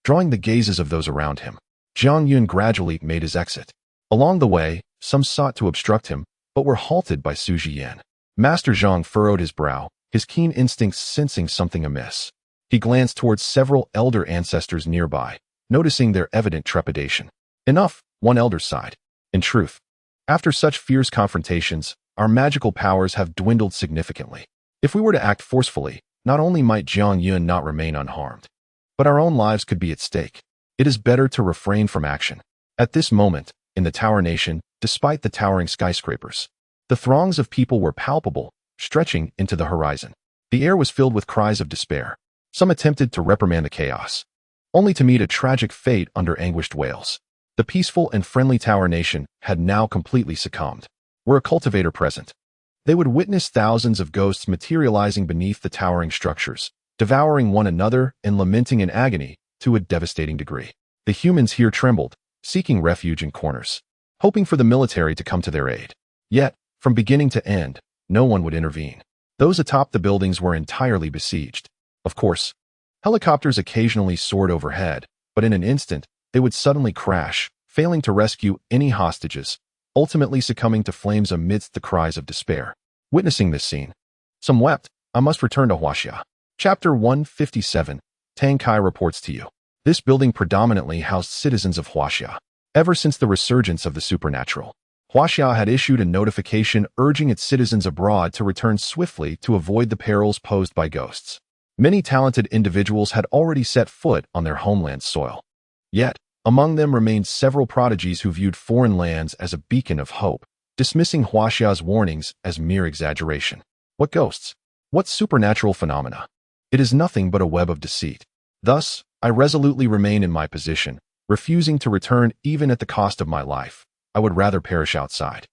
Drawing the gazes of those around him, Jiang Yun gradually made his exit. Along the way, some sought to obstruct him, but were halted by Su Jian. Master Zhang furrowed his brow, his keen instincts sensing something amiss. He glanced towards several elder ancestors nearby, noticing their evident trepidation. "Enough," one elder sighed. "In truth, after such fierce confrontations, our magical powers have dwindled significantly. If we were to act forcefully, not only might Jiang Yun not remain unharmed, but our own lives could be at stake. It is better to refrain from action." At this moment, in the Tower Nation, despite the towering skyscrapers, the throngs of people were palpable, stretching into the horizon. The air was filled with cries of despair. Some attempted to reprimand the chaos, only to meet a tragic fate under anguished wails. The peaceful and friendly Tower Nation had now completely succumbed. Were a cultivator present, they would witness thousands of ghosts materializing beneath the towering structures, devouring one another and lamenting in agony to a devastating degree. The humans here trembled, seeking refuge in corners, hoping for the military to come to their aid. Yet, from beginning to end, no one would intervene. Those atop the buildings were entirely besieged. Of course, helicopters occasionally soared overhead, but in an instant, they would suddenly crash, failing to rescue any hostages, ultimately succumbing to flames amidst the cries of despair. Witnessing this scene, some wept. "I must return to Huaxia." Chapter 157, Tang Kai reports to you. This building predominantly housed citizens of Huaxia. Ever since the resurgence of the supernatural, Huaxia had issued a notification urging its citizens abroad to return swiftly to avoid the perils posed by ghosts. Many talented individuals had already set foot on their homeland's soil. Yet, among them remained several prodigies who viewed foreign lands as a beacon of hope, dismissing Huaxia's warnings as mere exaggeration. What ghosts? What supernatural phenomena? It is nothing but a web of deceit. Thus, I resolutely remain in my position, refusing to return even at the cost of my life. I would rather perish outside.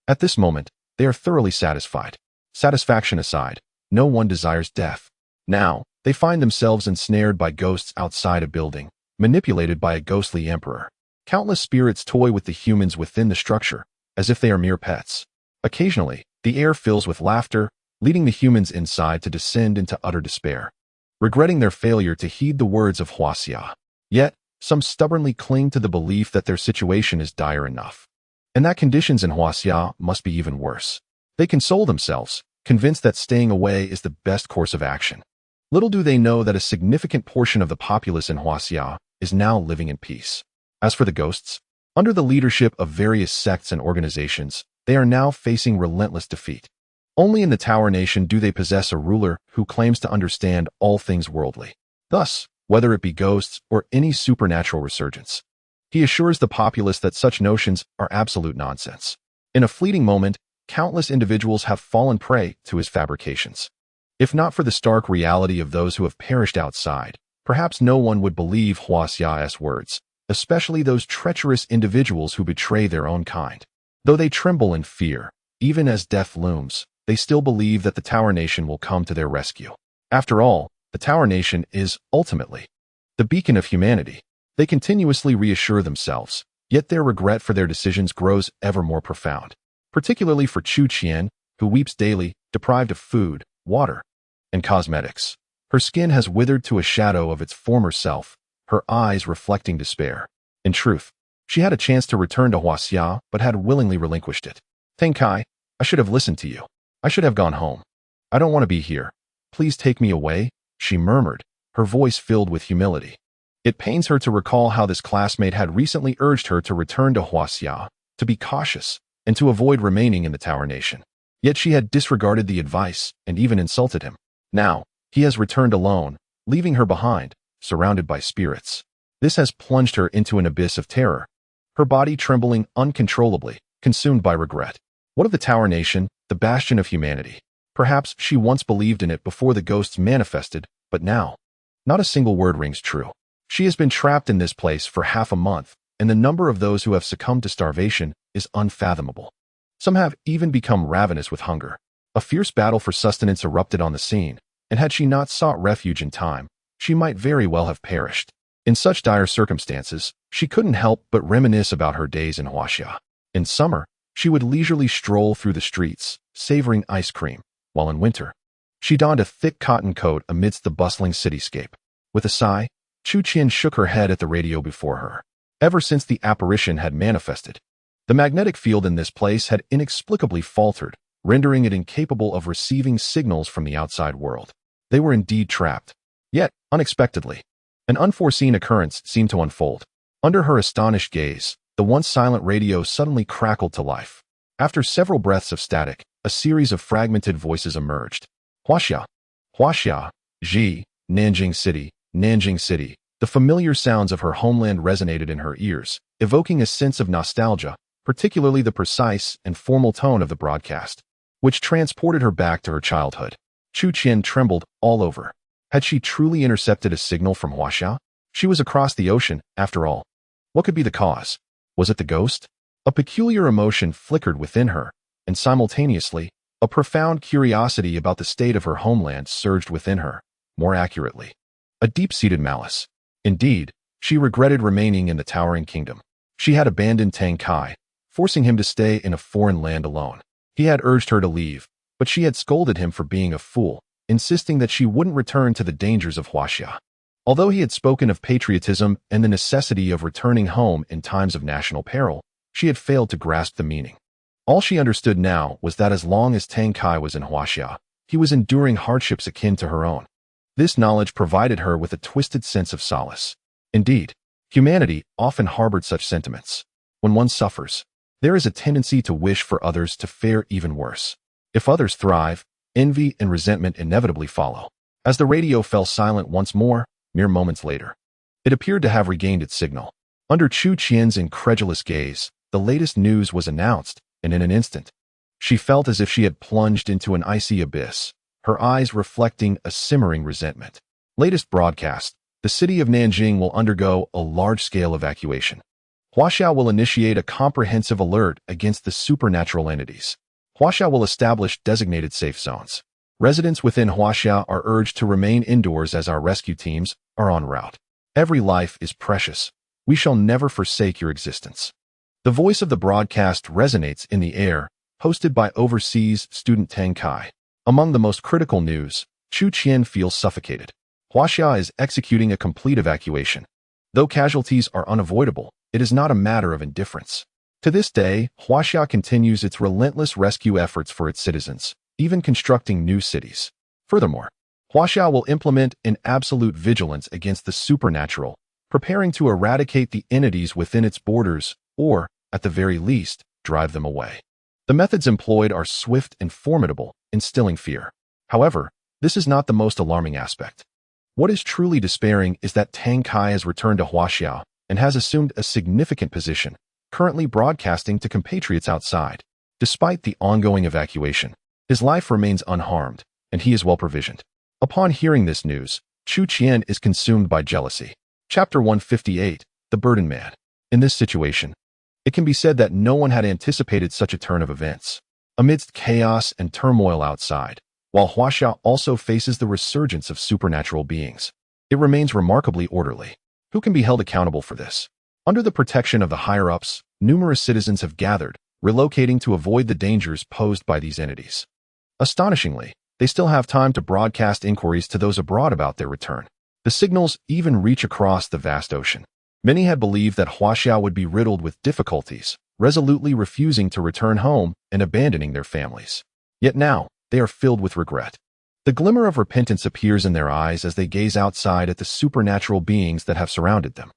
At this moment, they are thoroughly satisfied. Satisfaction aside, no one desires death. Now, they find themselves ensnared by ghosts outside a building, manipulated by a ghostly emperor. Countless spirits toy with the humans within the structure, as if they are mere pets. Occasionally, the air fills with laughter, leading the humans inside to descend into utter despair, regretting their failure to heed the words of Huaxia. Yet, some stubbornly cling to the belief that their situation is dire enough, and that conditions in Huaxia must be even worse. They console themselves, convinced that staying away is the best course of action. Little do they know that a significant portion of the populace in Huaxia is now living in peace. As for the ghosts, under the leadership of various sects and organizations, they are now facing relentless defeat. Only in the Tower Nation do they possess a ruler who claims to understand all things worldly. Thus, whether it be ghosts or any supernatural resurgence, he assures the populace that such notions are absolute nonsense. In a fleeting moment, countless individuals have fallen prey to his fabrications. If not for the stark reality of those who have perished outside, perhaps no one would believe Huaxia's words, especially those treacherous individuals who betray their own kind. Though they tremble in fear, even as death looms, they still believe that the Tower Nation will come to their rescue. After all, the Tower Nation is, ultimately, the beacon of humanity. They continuously reassure themselves, yet their regret for their decisions grows ever more profound, particularly for Chu Qian, who weeps daily, deprived of food, water, and cosmetics. Her skin has withered to a shadow of its former self, her eyes reflecting despair. In truth, she had a chance to return to Huaxia, but had willingly relinquished it. Teng Kai, I should have listened to you. I should have gone home. I don't want to be here. Please take me away, she murmured, her voice filled with humility. It pains her to recall how this classmate had recently urged her to return to Huaxia, to be cautious, and to avoid remaining in the Tower Nation. Yet she had disregarded the advice and even insulted him. Now, he has returned alone, leaving her behind, surrounded by spirits. This has plunged her into an abyss of terror, her body trembling uncontrollably, consumed by regret. What of the Tower Nation, the bastion of humanity? Perhaps she once believed in it before the ghosts manifested, but now, not a single word rings true. She has been trapped in this place for half a month, and the number of those who have succumbed to starvation is unfathomable. Some have even become ravenous with hunger. A fierce battle for sustenance erupted on the scene, and had she not sought refuge in time, she might very well have perished. In such dire circumstances, she couldn't help but reminisce about her days in Huaxia. In summer, she would leisurely stroll through the streets, savoring ice cream, while in winter, she donned a thick cotton coat amidst the bustling cityscape. With a sigh, Chu Qian shook her head at the radio before her. Ever since the apparition had manifested, the magnetic field in this place had inexplicably faltered, rendering it incapable of receiving signals from the outside world. They were indeed trapped. Yet, unexpectedly, an unforeseen occurrence seemed to unfold. Under her astonished gaze, the once silent radio suddenly crackled to life. After several breaths of static, a series of fragmented voices emerged. Huaxia, Huaxia, Ji, Nanjing City, Nanjing City. The familiar sounds of her homeland resonated in her ears, evoking a sense of nostalgia, particularly the precise and formal tone of the broadcast, which transported her back to her childhood. Chu Qian trembled all over. Had she truly intercepted a signal from Huaxia? She was across the ocean, after all. What could be the cause? Was it the ghost? A peculiar emotion flickered within her, and simultaneously, a profound curiosity about the state of her homeland surged within her. More accurately, a deep-seated malice. Indeed, she regretted remaining in the towering kingdom. She had abandoned Teng Kai, forcing him to stay in a foreign land alone. He had urged her to leave, but she had scolded him for being a fool, insisting that she wouldn't return to the dangers of Huaxia. Although he had spoken of patriotism and the necessity of returning home in times of national peril, she had failed to grasp the meaning. All she understood now was that as long as Teng Kai was in Huaxia, he was enduring hardships akin to her own. This knowledge provided her with a twisted sense of solace. Indeed, humanity often harbored such sentiments. When one suffers, there is a tendency to wish for others to fare even worse. If others thrive, envy and resentment inevitably follow. As the radio fell silent once more, mere moments later, it appeared to have regained its signal. Under Chu Qian's incredulous gaze, the latest news was announced, and in an instant, she felt as if she had plunged into an icy abyss, her eyes reflecting a simmering resentment. Latest broadcast: the city of Nanjing will undergo a large-scale evacuation. Huaxia will initiate a comprehensive alert against the supernatural entities. Huaxia will establish designated safe zones. Residents within Huaxia are urged to remain indoors as our rescue teams are en route. Every life is precious. We shall never forsake your existence. The voice of the broadcast resonates in the air, hosted by overseas student Tang Kai. Among the most critical news, Chu Qian feels suffocated. Huaxia is executing a complete evacuation. Though casualties are unavoidable, it is not a matter of indifference. To this day, Huaxia continues its relentless rescue efforts for its citizens, even constructing new cities. Furthermore, Huaxia will implement an absolute vigilance against the supernatural, preparing to eradicate the entities within its borders or, at the very least, drive them away. The methods employed are swift and formidable, instilling fear. However, this is not the most alarming aspect. What is truly despairing is that Tang Kai has returned to Huaxia and has assumed a significant position, currently broadcasting to compatriots outside. Despite the ongoing evacuation, his life remains unharmed, and he is well provisioned. Upon hearing this news, Chu Qian is consumed by jealousy. Chapter 158, The Burden Man. In this situation, it can be said that no one had anticipated such a turn of events. Amidst chaos and turmoil outside, while Huaxia also faces the resurgence of supernatural beings, it remains remarkably orderly. Who can be held accountable for this? Under the protection of the higher-ups, numerous citizens have gathered, relocating to avoid the dangers posed by these entities. Astonishingly, they still have time to broadcast inquiries to those abroad about their return. The signals even reach across the vast ocean. Many had believed that Huaxia would be riddled with difficulties, resolutely refusing to return home and abandoning their families. Yet now, they are filled with regret. The glimmer of repentance appears in their eyes as they gaze outside at the supernatural beings that have surrounded them.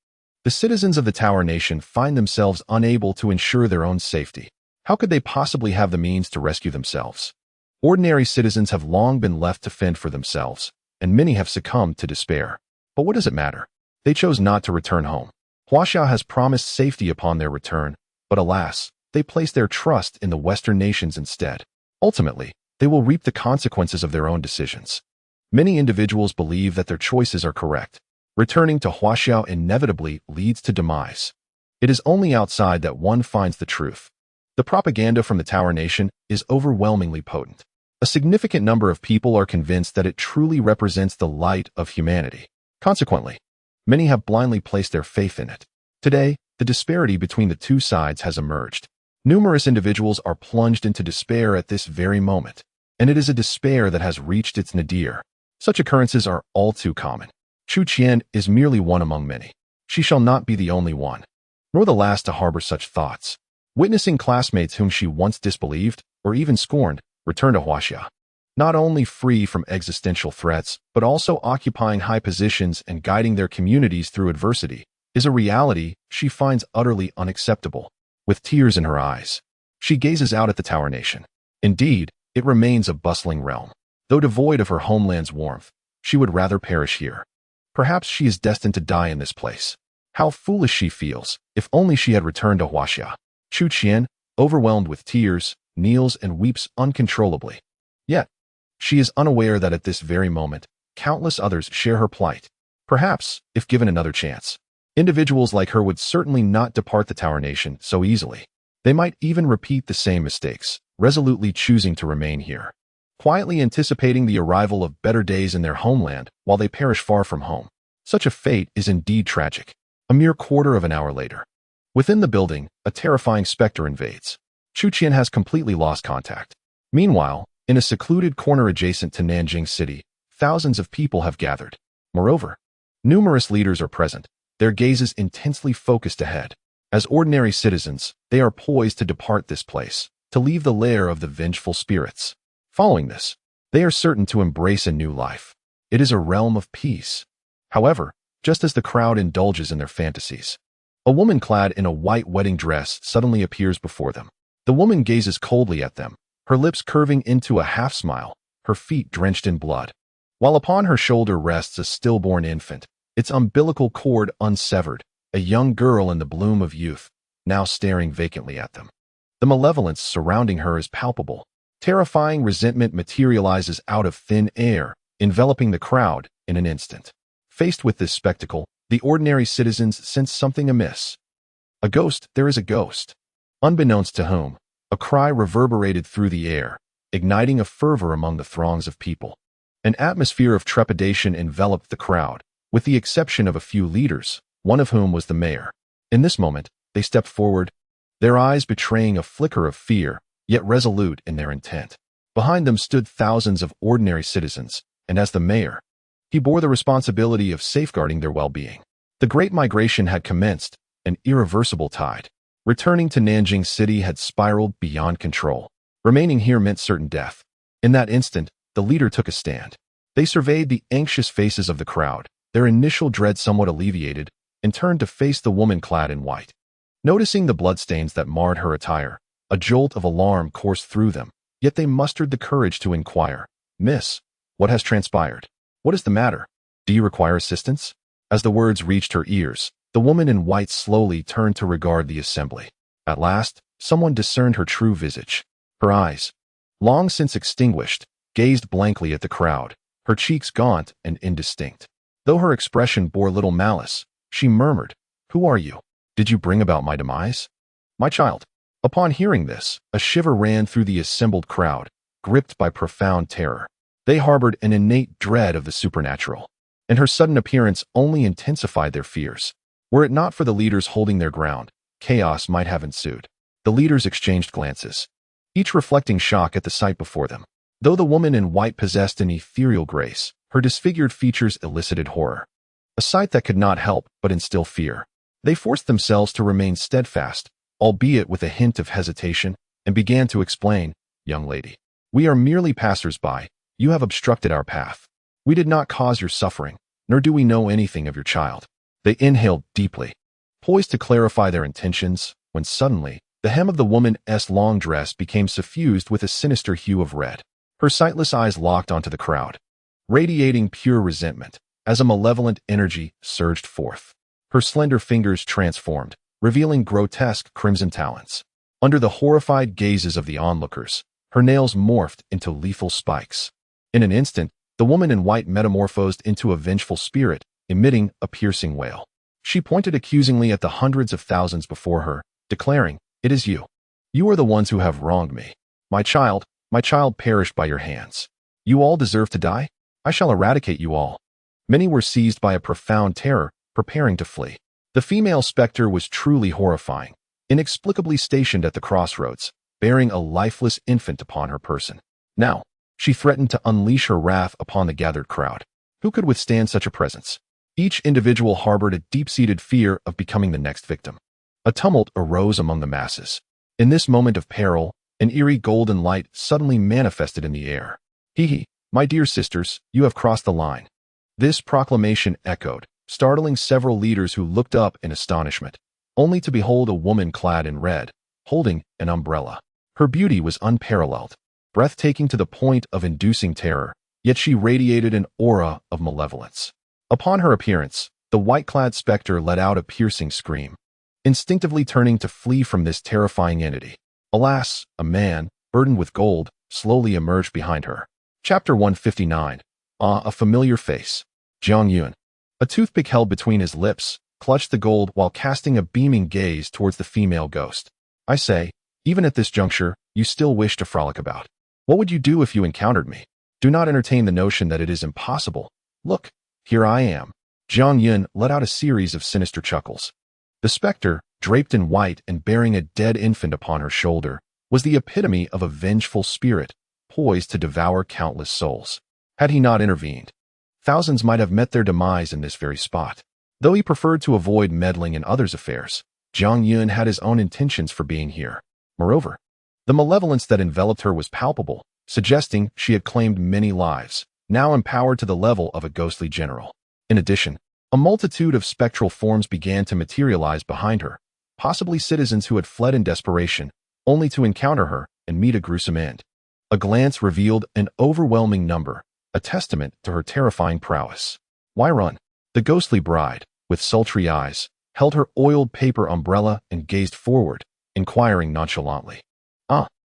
The citizens of the Tower Nation find themselves unable to ensure their own safety. How could they possibly have the means to rescue themselves? Ordinary citizens have long been left to fend for themselves, and many have succumbed to despair. But what does it matter? They chose not to return home. Huaxia has promised safety upon their return, but alas, they place their trust in the Western nations instead. Ultimately, they will reap the consequences of their own decisions. Many individuals believe that their choices are correct. Returning to Huaxia inevitably leads to demise. It is only outside that one finds the truth. The propaganda from the Tower Nation is overwhelmingly potent. A significant number of people are convinced that it truly represents the light of humanity. Consequently, many have blindly placed their faith in it. Today, the disparity between the two sides has emerged. Numerous individuals are plunged into despair at this very moment, and it is a despair that has reached its nadir. Such occurrences are all too common. Chu Qian is merely one among many. She shall not be the only one, nor the last to harbor such thoughts. Witnessing classmates whom she once disbelieved, or even scorned, return to Huaxia, not only free from existential threats, but also occupying high positions and guiding their communities through adversity, is a reality she finds utterly unacceptable. With tears in her eyes, she gazes out at the Tower Nation. Indeed, it remains a bustling realm. Though devoid of her homeland's warmth, she would rather perish here. Perhaps she is destined to die in this place. How foolish she feels, if only she had returned to Huaxia. Chu Qian, overwhelmed with tears, kneels and weeps uncontrollably. Yet, she is unaware that at this very moment, countless others share her plight. Perhaps, if given another chance, individuals like her would certainly not depart the Tower Nation so easily. They might even repeat the same mistakes, resolutely choosing to remain here, quietly anticipating the arrival of better days in their homeland while they perish far from home. Such a fate is indeed tragic. A mere quarter of an hour later, within the building, a terrifying specter invades. Chu Qian has completely lost contact. Meanwhile, in a secluded corner adjacent to Nanjing City, thousands of people have gathered. Moreover, numerous leaders are present, their gazes intensely focused ahead. As ordinary citizens, they are poised to depart this place, to leave the lair of the vengeful spirits. Following this, they are certain to embrace a new life. It is a realm of peace. However, just as the crowd indulges in their fantasies, a woman clad in a white wedding dress suddenly appears before them. The woman gazes coldly at them, her lips curving into a half-smile, her feet drenched in blood, while upon her shoulder rests a stillborn infant, its umbilical cord unsevered, a young girl in the bloom of youth, now staring vacantly at them. The malevolence surrounding her is palpable. Terrifying resentment materializes out of thin air, enveloping the crowd in an instant. Faced with this spectacle, the ordinary citizens sensed something amiss. A ghost, there is a ghost. Unbeknownst to whom, a cry reverberated through the air, igniting a fervor among the throngs of people. An atmosphere of trepidation enveloped the crowd, with the exception of a few leaders, one of whom was the mayor. In this moment, they stepped forward, their eyes betraying a flicker of fear, yet resolute in their intent. Behind them stood thousands of ordinary citizens, and as the mayor, he bore the responsibility of safeguarding their well-being. The Great Migration had commenced, an irreversible tide. Returning to Nanjing City had spiraled beyond control. Remaining here meant certain death. In that instant, the leader took a stand. They surveyed the anxious faces of the crowd, their initial dread somewhat alleviated, and turned to face the woman clad in white. Noticing the bloodstains that marred her attire, a jolt of alarm coursed through them, yet they mustered the courage to inquire, "Miss, what has transpired? What is the matter? Do you require assistance?" As the words reached her ears, the woman in white slowly turned to regard the assembly. At last, someone discerned her true visage. Her eyes, long since extinguished, gazed blankly at the crowd, her cheeks gaunt and indistinct. Though her expression bore little malice, she murmured, "Who are you? Did you bring about my demise?" "My child." Upon hearing this, a shiver ran through the assembled crowd, gripped by profound terror. They harbored an innate dread of the supernatural, and her sudden appearance only intensified their fears. Were it not for the leaders holding their ground, chaos might have ensued. The leaders exchanged glances, each reflecting shock at the sight before them. Though the woman in white possessed an ethereal grace, her disfigured features elicited horror, a sight that could not help but instill fear. They forced themselves to remain steadfast, albeit with a hint of hesitation, and began to explain, "Young lady, we are merely passers-by. You have obstructed our path. We did not cause your suffering, nor do we know anything of your child." They inhaled deeply, poised to clarify their intentions, when suddenly, the hem of the woman's long dress became suffused with a sinister hue of red. Her sightless eyes locked onto the crowd, radiating pure resentment, as a malevolent energy surged forth. Her slender fingers transformed, revealing grotesque crimson talons. Under the horrified gazes of the onlookers, her nails morphed into lethal spikes. In an instant, the woman in white metamorphosed into a vengeful spirit, emitting a piercing wail. She pointed accusingly at the hundreds of thousands before her, declaring, "It is you. You are the ones who have wronged me. My child perished by your hands. You all deserve to die. I shall eradicate you all." Many were seized by a profound terror, preparing to flee. The female specter was truly horrifying, inexplicably stationed at the crossroads, bearing a lifeless infant upon her person. Now, she threatened to unleash her wrath upon the gathered crowd. Who could withstand such a presence? Each individual harbored a deep-seated fear of becoming the next victim. A tumult arose among the masses. In this moment of peril, an eerie golden light suddenly manifested in the air. "Hee, my dear sisters, you have crossed the line." This proclamation echoed, startling several leaders who looked up in astonishment, only to behold a woman clad in red, holding an umbrella. Her beauty was unparalleled, breathtaking to the point of inducing terror, yet she radiated an aura of malevolence. Upon her appearance, the white-clad specter let out a piercing scream, instinctively turning to flee from this terrifying entity. Alas, a man, burdened with gold, slowly emerged behind her. Chapter 159. A familiar face. Jiang Yun, a toothpick held between his lips, clutched the gold while casting a beaming gaze towards the female ghost. "I say, even at this juncture, you still wish to frolic about. What would you do if you encountered me? Do not entertain the notion that it is impossible. Look, here I am." Jiang Yun let out a series of sinister chuckles. The specter, draped in white and bearing a dead infant upon her shoulder, was the epitome of a vengeful spirit, poised to devour countless souls. Had he not intervened, thousands might have met their demise in this very spot. Though he preferred to avoid meddling in others' affairs, Jiang Yun had his own intentions for being here. Moreover, the malevolence that enveloped her was palpable, suggesting she had claimed many lives, now empowered to the level of a ghostly general. In addition, a multitude of spectral forms began to materialize behind her, possibly citizens who had fled in desperation, only to encounter her and meet a gruesome end. A glance revealed an overwhelming number, a testament to her terrifying prowess. Why run? The ghostly bride, with sultry eyes, held her oiled paper umbrella and gazed forward, inquiring nonchalantly.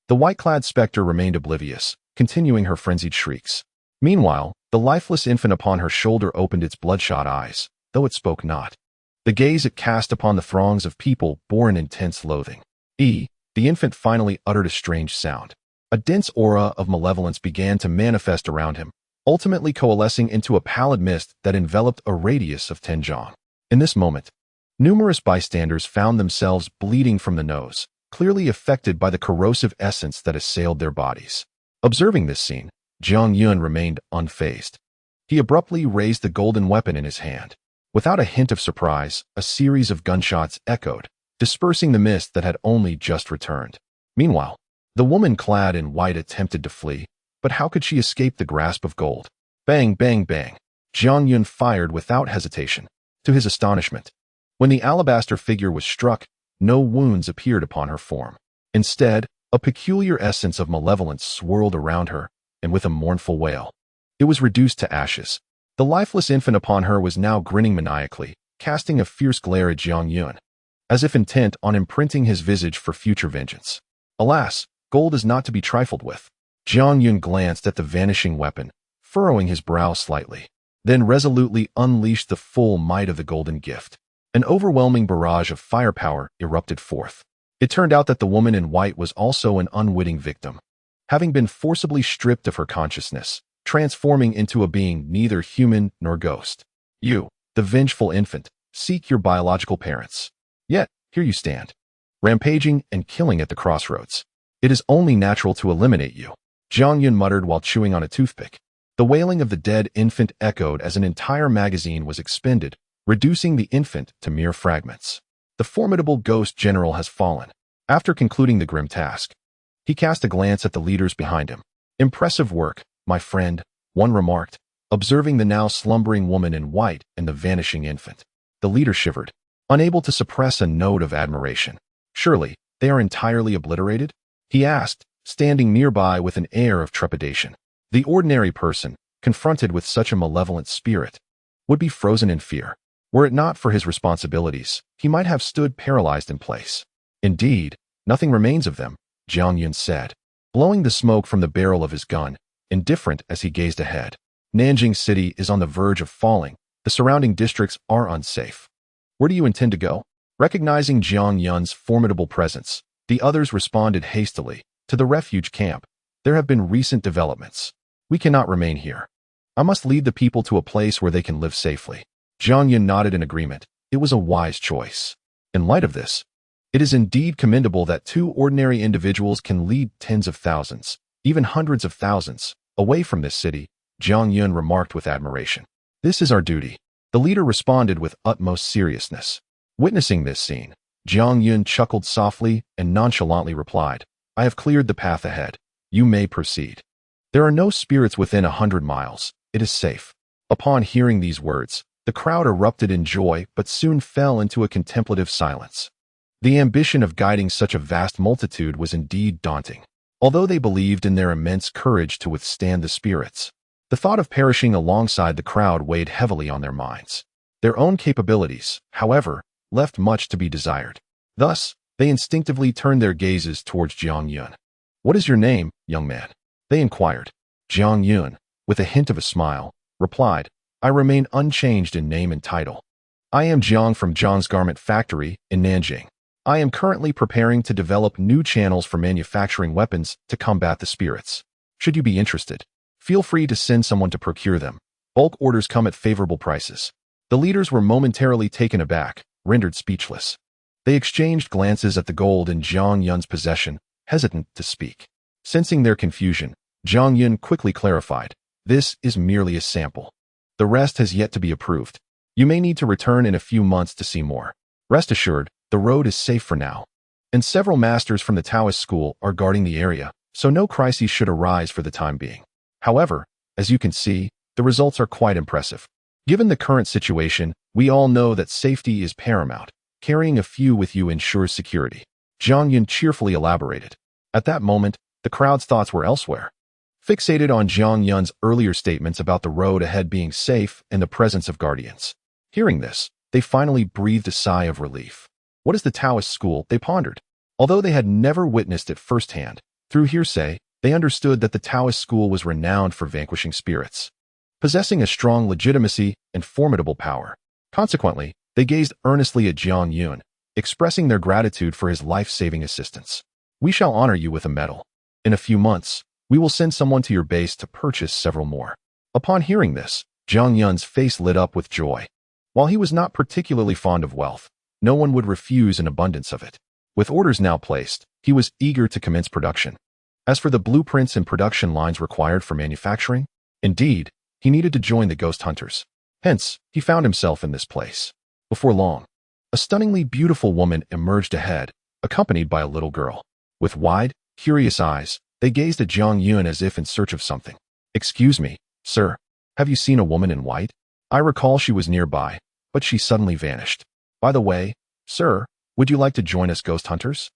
The white-clad specter remained oblivious, continuing her frenzied shrieks. Meanwhile, The lifeless infant upon her shoulder opened its bloodshot eyes, though it spoke not. The gaze it cast upon the throngs of people bore an intense loathing. The infant finally uttered a strange sound. A dense aura of malevolence began to manifest around him, ultimately coalescing into a pallid mist that enveloped a radius of 10 jong. In this moment, numerous bystanders found themselves bleeding from the nose, clearly affected by the corrosive essence that assailed their bodies. Observing this scene, Jiang Yun remained unfazed. He abruptly raised the golden weapon in his hand. Without a hint of surprise, a series of gunshots echoed, dispersing the mist that had only just returned. Meanwhile, the woman clad in white attempted to flee, but how could she escape the grasp of gold? Bang, bang, bang. Jiang Yun fired without hesitation. To his astonishment, when the alabaster figure was struck, no wounds appeared upon her form. Instead, a peculiar essence of malevolence swirled around her, and with a mournful wail, it was reduced to ashes. The lifeless infant upon her was now grinning maniacally, casting a fierce glare at Jiang Yun, as if intent on imprinting his visage for future vengeance. Alas, gold is not to be trifled with. Jiang Yun glanced at the vanishing weapon, furrowing his brow slightly, then resolutely unleashed the full might of the golden gift. An overwhelming barrage of firepower erupted forth. It turned out that the woman in white was also an unwitting victim, having been forcibly stripped of her consciousness, transforming into a being neither human nor ghost. You, the vengeful infant, seek your biological parents. Yet, here you stand, rampaging and killing at the crossroads. It is only natural to eliminate you, Jiang Yun muttered while chewing on a toothpick. The wailing of the dead infant echoed as an entire magazine was expended, reducing the infant to mere fragments. The formidable ghost general has fallen. After concluding the grim task, he cast a glance at the leaders behind him. Impressive work, my friend, one remarked, observing the now slumbering woman in white and the vanishing infant. The leader shivered, unable to suppress a note of admiration. Surely, they are entirely obliterated? He asked, standing nearby with an air of trepidation. The ordinary person, confronted with such a malevolent spirit, would be frozen in fear. Were it not for his responsibilities, he might have stood paralyzed in place. Indeed, nothing remains of them, Jiang Yun said, blowing the smoke from the barrel of his gun, indifferent as he gazed ahead. Nanjing City is on the verge of falling. The surrounding districts are unsafe. Where do you intend to go? Recognizing Jiang Yun's formidable presence, the others responded hastily. To the refuge camp. There have been recent developments. We cannot remain here. I must lead the people to a place where they can live safely. Jiang Yun nodded in agreement. It was a wise choice. In light of this, it is indeed commendable that two ordinary individuals can lead tens of thousands, even hundreds of thousands, away from this city, Jiang Yun remarked with admiration. This is our duty. The leader responded with utmost seriousness. Witnessing this scene, Jiang Yun chuckled softly and nonchalantly replied, I have cleared the path ahead. You may proceed. There are no spirits within 100 miles. It is safe. Upon hearing these words, the crowd erupted in joy but soon fell into a contemplative silence. The ambition of guiding such a vast multitude was indeed daunting. Although they believed in their immense courage to withstand the spirits, the thought of perishing alongside the crowd weighed heavily on their minds. Their own capabilities, however, left much to be desired. Thus, they instinctively turned their gazes towards Jiang Yun. What is your name, young man? They inquired. Jiang Yun, with a hint of a smile, replied, I remain unchanged in name and title. I am Jiang from Zhang's garment factory in Nanjing. I am currently preparing to develop new channels for manufacturing weapons to combat the spirits. Should you be interested, feel free to send someone to procure them. Bulk orders come at favorable prices. The leaders were momentarily taken aback, rendered speechless. They exchanged glances at the gold in Jiang Yun's possession, hesitant to speak. Sensing their confusion, Jiang Yun quickly clarified, this is merely a sample. The rest has yet to be approved. You may need to return in a few months to see more. Rest assured, the road is safe for now. And several masters from the Taoist school are guarding the area, so no crises should arise for the time being. However, as you can see, the results are quite impressive. Given the current situation, we all know that safety is paramount. Carrying a few with you ensures security. Jiang Yun cheerfully elaborated. At that moment, the crowd's thoughts were elsewhere. Fixated on Jiang Yun's earlier statements about the road ahead being safe and the presence of guardians. Hearing this, they finally breathed a sigh of relief. What is the Taoist school? They pondered. Although they had never witnessed it firsthand, through hearsay, they understood that the Taoist school was renowned for vanquishing spirits. possessing a strong legitimacy and formidable power. Consequently, they gazed earnestly at Jiang Yun, expressing their gratitude for his life-saving assistance. "We shall honor you with a medal. In a few months, we will send someone to your base to purchase several more." Upon hearing this, Jiang Yun's face lit up with joy. While he was not particularly fond of wealth, no one would refuse an abundance of it. With orders now placed, he was eager to commence production. As for the blueprints and production lines required for manufacturing, indeed, he needed to join the ghost hunters. Hence, he found himself in this place. Before long, a stunningly beautiful woman emerged ahead, accompanied by a little girl. With wide, curious eyes, they gazed at Jiang Yun as if in search of something. "Excuse me, sir, have you seen a woman in white? I recall she was nearby, but she suddenly vanished. By the way, sir, would you like to join us ghost hunters?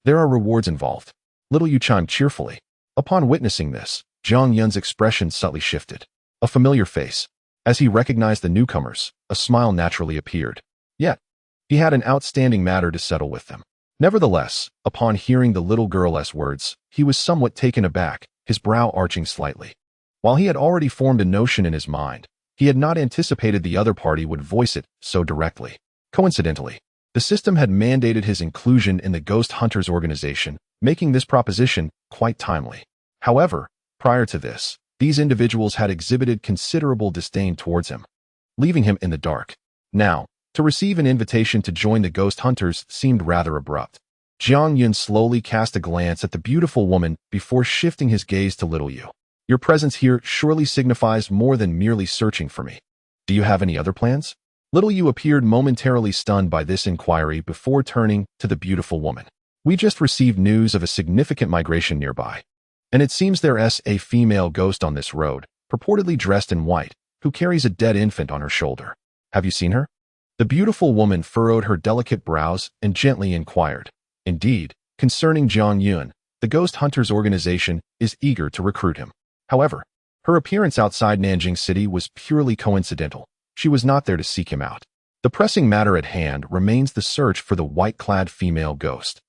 There are rewards involved." Little Yu chimed cheerfully. Upon witnessing this, Jiang Yun's expression subtly shifted. A familiar face. As he recognized the newcomers, a smile naturally appeared. Yet, he had an outstanding matter to settle with them. Nevertheless, upon hearing the little girl's words, he was somewhat taken aback, his brow arching slightly. While he had already formed a notion in his mind, he had not anticipated the other party would voice it so directly. Coincidentally, the system had mandated his inclusion in the Ghost Hunters organization, making this proposition quite timely. However, prior to this, these individuals had exhibited considerable disdain towards him, leaving him in the dark. Now, to receive an invitation to join the Ghost Hunters seemed rather abrupt. Jiang Yun slowly cast a glance at the beautiful woman before shifting his gaze to little Yu. "Your presence here surely signifies more than merely searching for me. Do you have any other plans?" Little Yu appeared momentarily stunned by this inquiry before turning to the beautiful woman. "We just received news of a significant migration nearby, and it seems there's a female ghost on this road, purportedly dressed in white, who carries a dead infant on her shoulder. Have you seen her?" The beautiful woman furrowed her delicate brows and gently inquired. Indeed, concerning Jiang Yun, the Ghost Hunters organization is eager to recruit him. However, her appearance outside Nanjing City was purely coincidental. She was not there to seek him out. The pressing matter at hand remains the search for the white-clad female ghost,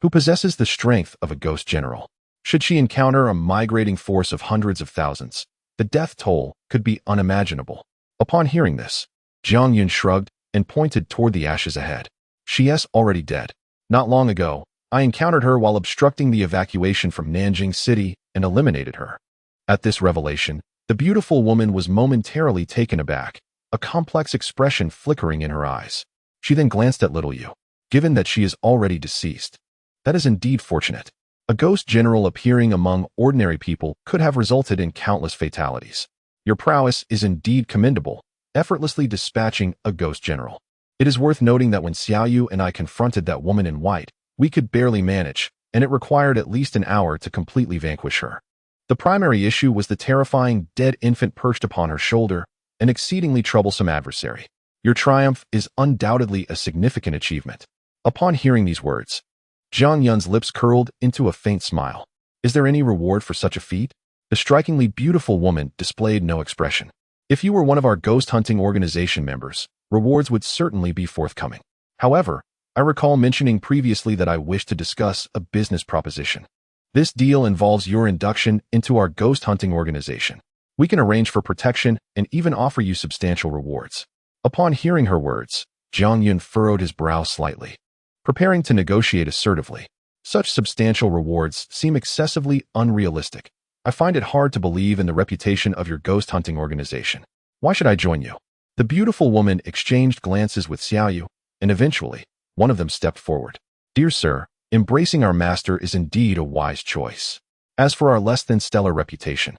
who possesses the strength of a ghost general. Should she encounter a migrating force of hundreds of thousands, the death toll could be unimaginable. Upon hearing this, Jiang Yun shrugged and pointed toward the ashes ahead. "She's already dead. Not long ago, I encountered her while obstructing the evacuation from Nanjing City and eliminated her." At this revelation, the beautiful woman was momentarily taken aback, a complex expression flickering in her eyes. She then glanced at little Yu. "Given that she is already deceased, that is indeed fortunate. A ghost general appearing among ordinary people could have resulted in countless fatalities. Your prowess is indeed commendable, effortlessly dispatching a ghost general. It is worth noting that when Xiaoyu and I confronted that woman in white, we could barely manage, and it required at least an hour to completely vanquish her. The primary issue was the terrifying dead infant perched upon her shoulder, an exceedingly troublesome adversary. Your triumph is undoubtedly a significant achievement." Upon hearing these words, Jiang Yun's lips curled into a faint smile. "Is there any reward for such a feat?" The strikingly beautiful woman displayed no expression. "If you were one of our ghost hunting organization members, rewards would certainly be forthcoming. However, I recall mentioning previously that I wish to discuss a business proposition. This deal involves your induction into our ghost hunting organization. We can arrange for protection and even offer you substantial rewards." Upon hearing her words, Jiang Yun furrowed his brow slightly, preparing to negotiate assertively. "Such substantial rewards seem excessively unrealistic. I find it hard to believe in the reputation of your ghost hunting organization. Why should I join you?" The beautiful woman exchanged glances with Xiaoyu, and eventually, one of them stepped forward. "Dear sir, embracing our master is indeed a wise choice. As for our less than stellar reputation,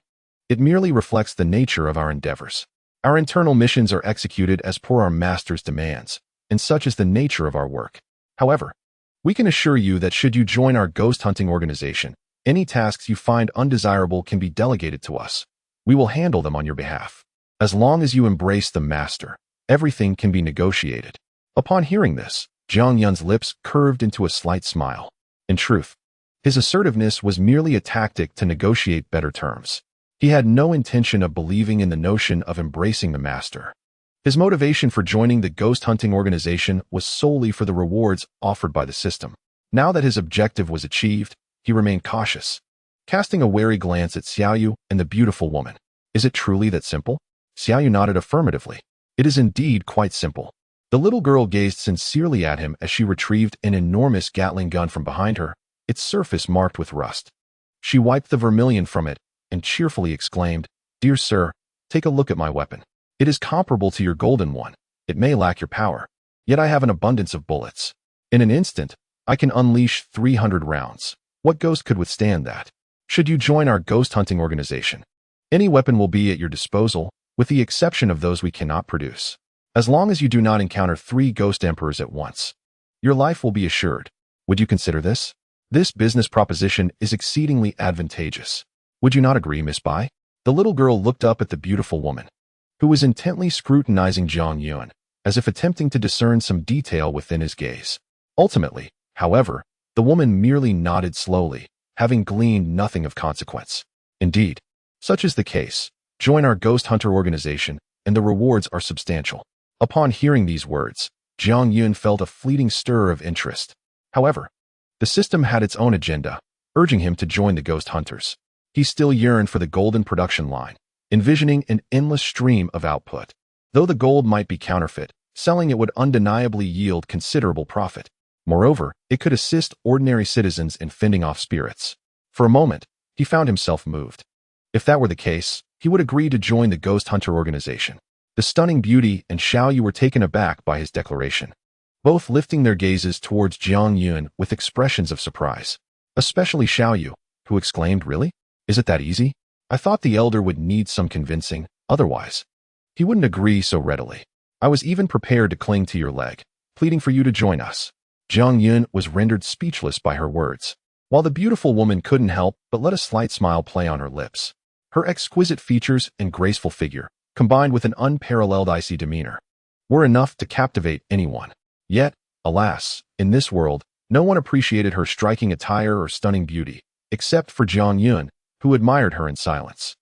it merely reflects the nature of our endeavors. Our internal missions are executed as per our master's demands, and such is the nature of our work. However, we can assure you that should you join our ghost hunting organization, any tasks you find undesirable can be delegated to us. We will handle them on your behalf. As long as you embrace the master, everything can be negotiated." Upon hearing this, Jiang Yun's lips curved into a slight smile. In truth, his assertiveness was merely a tactic to negotiate better terms. He had no intention of believing in the notion of embracing the master. His motivation for joining the ghost hunting organization was solely for the rewards offered by the system. Now that his objective was achieved, he remained cautious, casting a wary glance at Xiaoyu and the beautiful woman. "Is it truly that simple?" Xiaoyu nodded affirmatively. It is indeed quite simple. The little girl gazed sincerely at him as she retrieved an enormous Gatling gun from behind her, its surface marked with rust. She wiped the vermilion from it and cheerfully exclaimed, "Dear sir, take a look at my weapon. It is comparable to your golden one. It may lack your power, yet I have an abundance of bullets. In an instant, I can unleash 300 rounds. What ghost could withstand that? Should you join our ghost hunting organization? Any weapon will be at your disposal, with the exception of those we cannot produce. As long as you do not encounter 3 ghost emperors at once, your life will be assured. Would you consider this? This business proposition is exceedingly advantageous. Would you not agree, Miss Bai?" The little girl looked up at the beautiful woman, who was intently scrutinizing Zhang Yuan, as if attempting to discern some detail within his gaze. Ultimately, however, the woman merely nodded slowly, having gleaned nothing of consequence. "Indeed, such is the case. Join our ghost hunter organization, and the rewards are substantial." Upon hearing these words, Zhang Yuan felt a fleeting stir of interest. However, the system had its own agenda, urging him to join the ghost hunters. He still yearned for the golden production line, envisioning an endless stream of output. Though the gold might be counterfeit, selling it would undeniably yield considerable profit. Moreover, it could assist ordinary citizens in fending off spirits. For a moment, he found himself moved. If that were the case, he would agree to join the ghost hunter organization. The stunning beauty and Xiaoyu were taken aback by his declaration, both lifting their gazes towards Zhang Yuan with expressions of surprise. Especially Xiaoyu, who exclaimed, "Really? Is it that easy? I thought the elder would need some convincing, otherwise he wouldn't agree so readily. I was even prepared to cling to your leg, pleading for you to join us." Zhang Yuan was rendered speechless by her words, while the beautiful woman couldn't help but let a slight smile play on her lips. Her exquisite features and graceful figure, combined with an unparalleled icy demeanor, were enough to captivate anyone. Yet, alas, in this world, no one appreciated her striking attire or stunning beauty, except for Zhang Yuan, who admired her in silence.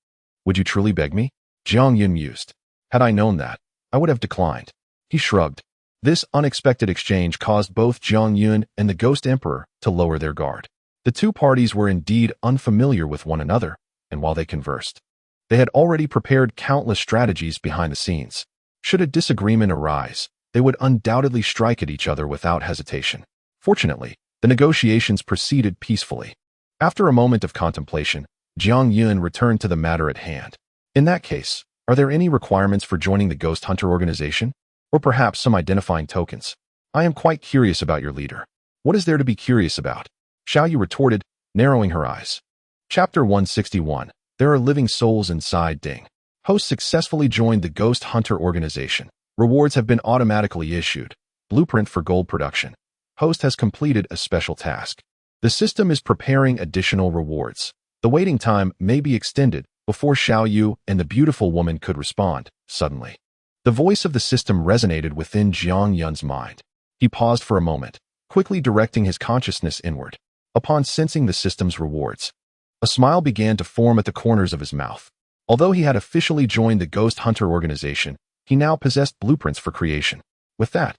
"Would you truly beg me?" Zhang Yuan mused. "Had I known that, I would have declined." He shrugged. This unexpected exchange caused both Zhang Yuan and the Ghost Emperor to lower their guard. The two parties were indeed unfamiliar with one another, and while they conversed, they had already prepared countless strategies behind the scenes. Should a disagreement arise, they would undoubtedly strike at each other without hesitation. Fortunately, the negotiations proceeded peacefully. After a moment of contemplation, Zhang Yuan returned to the matter at hand. "In that case, are there any requirements for joining the Ghost Hunter organization? Or perhaps some identifying tokens? I am quite curious about your leader." "What is there to be curious about?" Xiaoyu retorted, narrowing her eyes. Chapter 161. There are living souls inside Ding. Host successfully joined the Ghost Hunter organization. Rewards have been automatically issued. Blueprint for gold production. Host has completed a special task. The system is preparing additional rewards. The waiting time may be extended before Xiaoyu and the beautiful woman could respond. Suddenly, the voice of the system resonated within Zhang Yun's mind. He paused for a moment, quickly directing his consciousness inward. Upon sensing the system's rewards, a smile began to form at the corners of his mouth. Although he had officially joined the Ghost Hunter organization, he now possessed blueprints for creation. With that,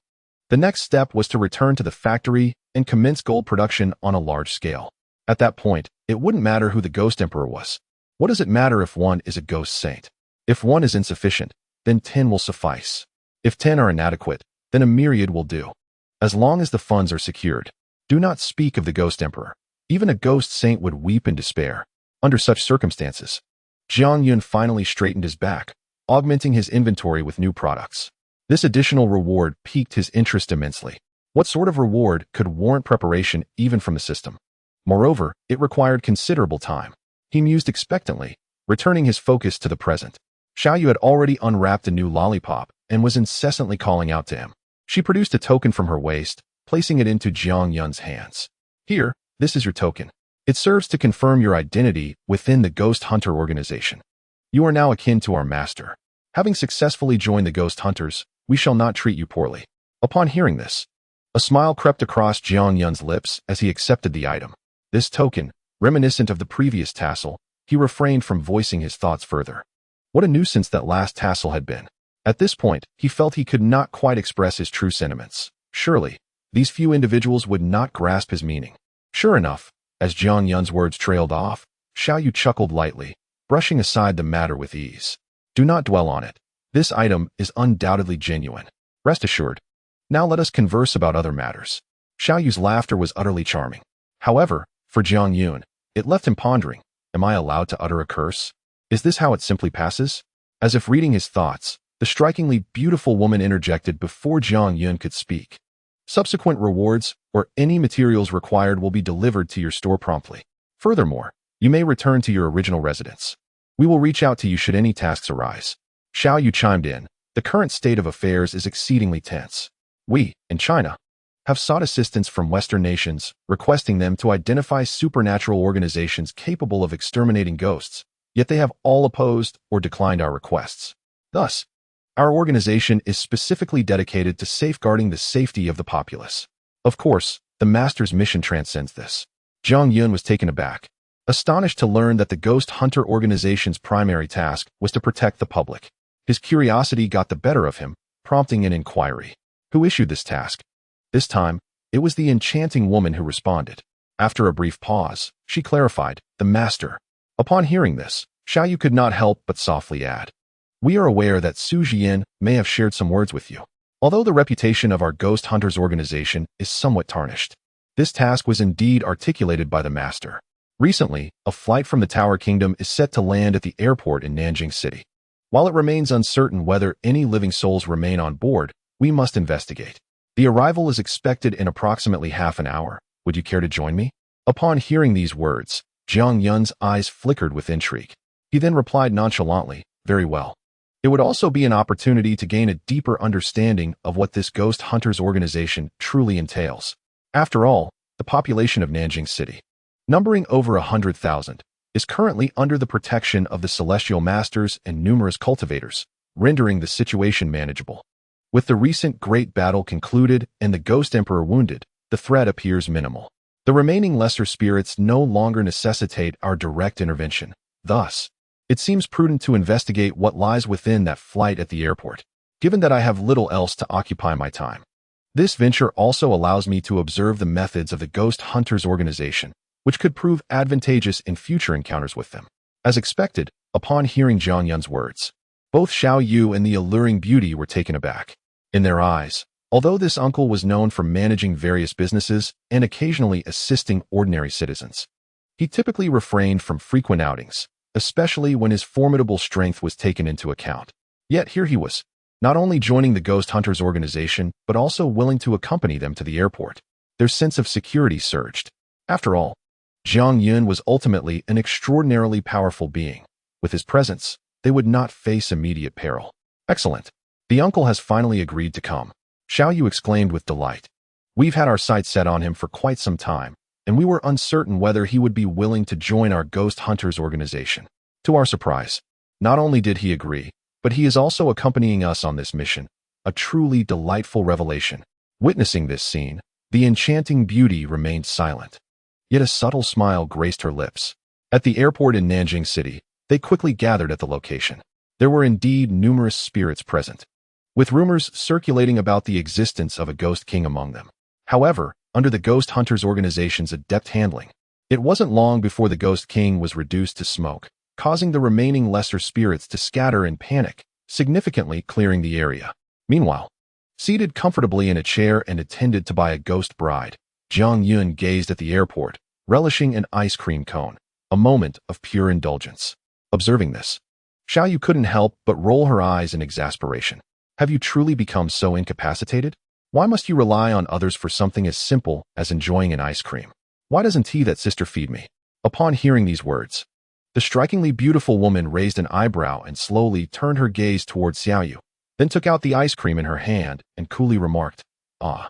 the next step was to return to the factory and commence gold production on a large scale. At that point, it wouldn't matter who the Ghost Emperor was. What does it matter if one is a ghost saint? If one is insufficient, then 10 will suffice. If 10 are inadequate, then a myriad will do. As long as the funds are secured. Do not speak of the Ghost Emperor. Even a ghost saint would weep in despair. Under such circumstances, Zhang Yun finally straightened his back, augmenting his inventory with new products. This additional reward piqued his interest immensely. What sort of reward could warrant preparation even from the system? Moreover, it required considerable time. He mused expectantly, returning his focus to the present. Xiaoyu had already unwrapped a new lollipop and was incessantly calling out to him. She produced a token from her waist, placing it into Zhang Yun's hands. "Here, this is your token. It serves to confirm your identity within the Ghost Hunter organization. You are now akin to our master. Having successfully joined the Ghost Hunters, we shall not treat you poorly." Upon hearing this, a smile crept across Zhang Yun's lips as he accepted the item. This token, reminiscent of the previous tassel, he refrained from voicing his thoughts further. What a nuisance that last tassel had been. At this point, he felt he could not quite express his true sentiments. Surely, these few individuals would not grasp his meaning. Sure enough, as Zhang Yun's words trailed off, Xiaoyu chuckled lightly, brushing aside the matter with ease. "Do not dwell on it. This item is undoubtedly genuine. Rest assured. Now let us converse about other matters. Xiao Yu's laughter was utterly charming. However, for Jiang Yun, it left him pondering. Am I allowed to utter a curse? Is this how it simply passes? As if reading his thoughts, the strikingly beautiful woman interjected before Jiang Yun could speak. Subsequent rewards or any materials required will be delivered to your store promptly. Furthermore, you may return to your original residence. We will reach out to you should any tasks arise. Xiao Yu chimed in. The current state of affairs is exceedingly tense. We, in China, have sought assistance from Western nations, requesting them to identify supernatural organizations capable of exterminating ghosts, yet they have all opposed or declined our requests. Thus, our organization is specifically dedicated to safeguarding the safety of the populace. Of course, the Master's mission transcends this. Jiang Yun was taken aback, astonished to learn that the Ghost Hunter organization's primary task was to protect the public. His curiosity got the better of him, prompting an inquiry. Who issued this task? This time, it was the enchanting woman who responded. After a brief pause, she clarified, the Master. Upon hearing this, Xiao Yu could not help but softly add, we are aware that Su Jian may have shared some words with you. Although the reputation of our Ghost Hunters organization is somewhat tarnished, this task was indeed articulated by the Master. Recently, a flight from the Tower Kingdom is set to land at the airport in Nanjing City. While it remains uncertain whether any living souls remain on board, we must investigate. The arrival is expected in approximately half an hour. Would you care to join me? Upon hearing these words, Jiang Yun's eyes flickered with intrigue. He then replied nonchalantly, very well. It would also be an opportunity to gain a deeper understanding of what this Ghost Hunters organization truly entails. After all, the population of Nanjing City, numbering over 100,000, is currently under the protection of the Celestial Masters and numerous cultivators, rendering the situation manageable. With the recent great battle concluded and the Ghost Emperor wounded, the threat appears minimal. The remaining lesser spirits no longer necessitate our direct intervention. Thus, it seems prudent to investigate what lies within that flight at the airport, given that I have little else to occupy my time. This venture also allows me to observe the methods of the Ghost Hunters organization, which could prove advantageous in future encounters with them. As expected, upon hearing Jiang Yun's words, both Xiao Yu and the alluring beauty were taken aback. In their eyes, although this uncle was known for managing various businesses and occasionally assisting ordinary citizens, he typically refrained from frequent outings, especially when his formidable strength was taken into account. Yet here he was, not only joining the Ghost Hunters organization, but also willing to accompany them to the airport. Their sense of security surged. After all, Jiang Yun was ultimately an extraordinarily powerful being. With his presence, they would not face immediate peril. Excellent. The uncle has finally agreed to come. Xiao Yu exclaimed with delight. We've had our sights set on him for quite some time, and we were uncertain whether he would be willing to join our Ghost Hunters organization. To our surprise, not only did he agree, but he is also accompanying us on this mission, a truly delightful revelation. Witnessing this scene, the enchanting beauty remained silent. Yet a subtle smile graced her lips. At the airport in Nanjing City, they quickly gathered at the location. There were indeed numerous spirits present, with rumors circulating about the existence of a Ghost King among them. However, under the Ghost Hunters organization's adept handling, it wasn't long before the Ghost King was reduced to smoke, causing the remaining lesser spirits to scatter in panic, significantly clearing the area. Meanwhile, seated comfortably in a chair and attended to by a ghost bride, Jiang Yun gazed at the airport, relishing an ice cream cone, a moment of pure indulgence. Observing this, Xiao Yu couldn't help but roll her eyes in exasperation. Have you truly become so incapacitated? Why must you rely on others for something as simple as enjoying an ice cream? Why doesn't he that sister feed me? Upon hearing these words, the strikingly beautiful woman raised an eyebrow and slowly turned her gaze towards Xiao Yu, then took out the ice cream in her hand and coolly remarked, ah.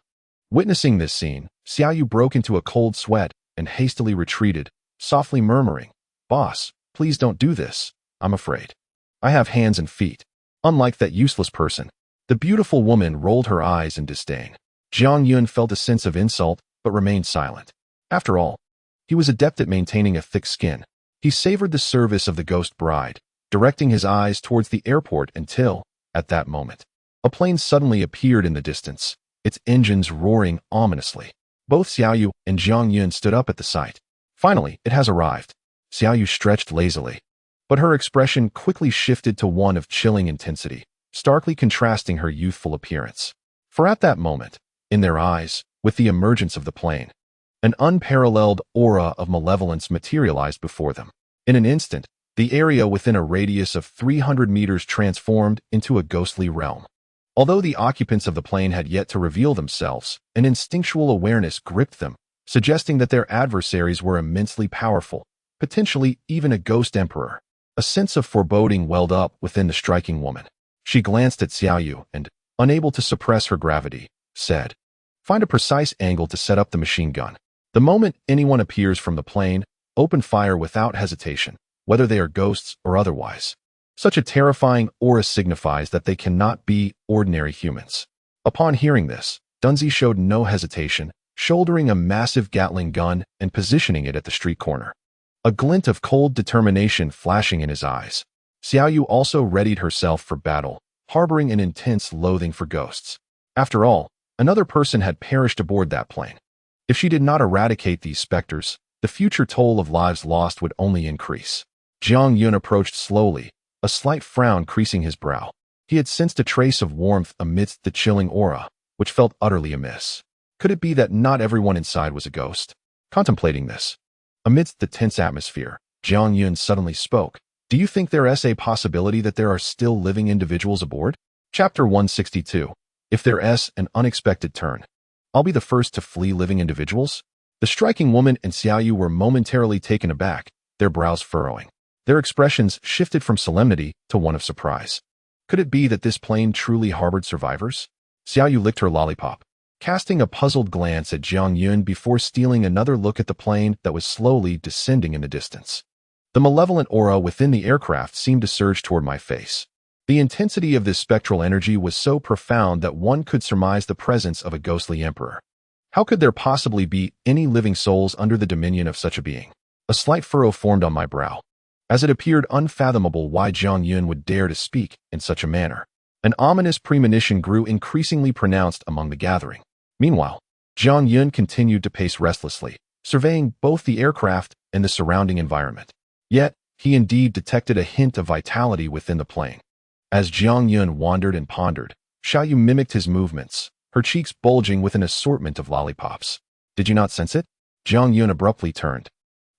Witnessing this scene, Xiao Yu broke into a cold sweat and hastily retreated, softly murmuring, Boss, please don't do this, I'm afraid. I have hands and feet. Unlike that useless person, the beautiful woman rolled her eyes in disdain. Jiang Yun felt a sense of insult, but remained silent. After all, he was adept at maintaining a thick skin. He savored the service of the ghost bride, directing his eyes towards the airport until, at that moment, a plane suddenly appeared in the distance, its engines roaring ominously. Both Xiao Yu and Jiang Yun stood up at the sight. Finally, it has arrived. Xiao Yu stretched lazily, but her expression quickly shifted to one of chilling intensity. starkly contrasting her youthful appearance. For at that moment, in their eyes, with the emergence of the plane, an unparalleled aura of malevolence materialized before them. In an instant, the area within a radius of 300 meters transformed into a ghostly realm. Although the occupants of the plane had yet to reveal themselves, an instinctual awareness gripped them, suggesting that their adversaries were immensely powerful, potentially even a ghost emperor. A sense of foreboding welled up within the striking woman. She glanced at Xiaoyu and, unable to suppress her gravity, said, "Find a precise angle to set up the machine gun. The moment anyone appears from the plane, open fire without hesitation, whether they are ghosts or otherwise." Such a terrifying aura signifies that they cannot be ordinary humans. Upon hearing this, Dunzi showed no hesitation, shouldering a massive Gatling gun and positioning it at the street corner. A glint of cold determination flashing in his eyes. Xiaoyu also readied herself for battle, harboring an intense loathing for ghosts. After all, another person had perished aboard that plane. If she did not eradicate these specters, the future toll of lives lost would only increase. Jiang Yun approached slowly, a slight frown creasing his brow. He had sensed a trace of warmth amidst the chilling aura, which felt utterly amiss. Could it be that not everyone inside was a ghost? Contemplating this, amidst the tense atmosphere, Jiang Yun suddenly spoke. "Do you think there is a possibility that there are still living individuals aboard?" Chapter 162. If there is an unexpected turn, I'll be the first to flee living individuals? The striking woman and Xiaoyu were momentarily taken aback, their brows furrowing. Their expressions shifted from solemnity to one of surprise. Could it be that this plane truly harbored survivors? Xiaoyu licked her lollipop, casting a puzzled glance at Jiang Yun before stealing another look at the plane that was slowly descending in the distance. The malevolent aura within the aircraft seemed to surge toward my face. The intensity of this spectral energy was so profound that one could surmise the presence of a ghostly emperor. How could there possibly be any living souls under the dominion of such a being? A slight furrow formed on my brow, as it appeared unfathomable why Jiang Yun would dare to speak in such a manner. An ominous premonition grew increasingly pronounced among the gathering. Meanwhile, Jiang Yun continued to pace restlessly, surveying both the aircraft and the surrounding environment. Yet, he indeed detected a hint of vitality within the plane. As Jiang Yun wandered and pondered, Xiaoyu mimicked his movements, her cheeks bulging with an assortment of lollipops. "Did you not sense it?" Jiang Yun abruptly turned,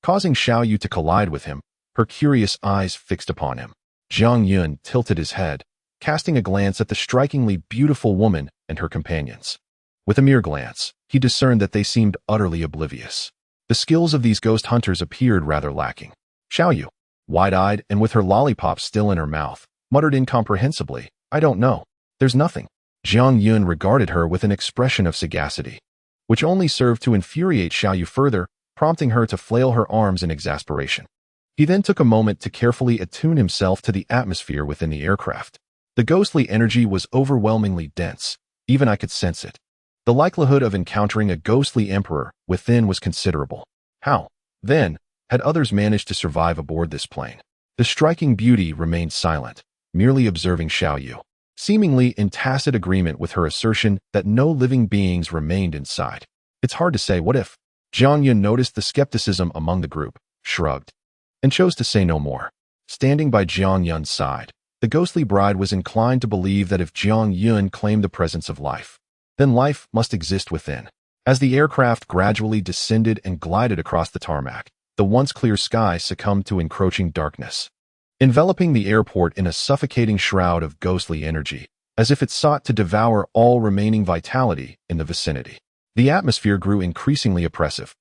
causing Xiaoyu to collide with him, her curious eyes fixed upon him. Jiang Yun tilted his head, casting a glance at the strikingly beautiful woman and her companions. With a mere glance, he discerned that they seemed utterly oblivious. The skills of these ghost hunters appeared rather lacking. Xiaoyu, wide-eyed and with her lollipop still in her mouth, muttered incomprehensibly, "I don't know. There's nothing." Jiang Yun regarded her with an expression of sagacity, which only served to infuriate Xiaoyu further, prompting her to flail her arms in exasperation. He then took a moment to carefully attune himself to the atmosphere within the aircraft. The ghostly energy was overwhelmingly dense. Even I could sense it. The likelihood of encountering a ghostly emperor within was considerable. How, then, had others managed to survive aboard this plane? The striking beauty remained silent, merely observing Xiaoyu, seemingly in tacit agreement with her assertion that no living beings remained inside. It's hard to say what if. Jiang Yun noticed the skepticism among the group, shrugged, and chose to say no more. Standing by Jiang Yun's side, the ghostly bride was inclined to believe that if Jiang Yun claimed the presence of life, then life must exist within. As the aircraft gradually descended and glided across the tarmac, the once clear sky succumbed to encroaching darkness, enveloping the airport in a suffocating shroud of ghostly energy, as if it sought to devour all remaining vitality in the vicinity. The atmosphere grew increasingly oppressive,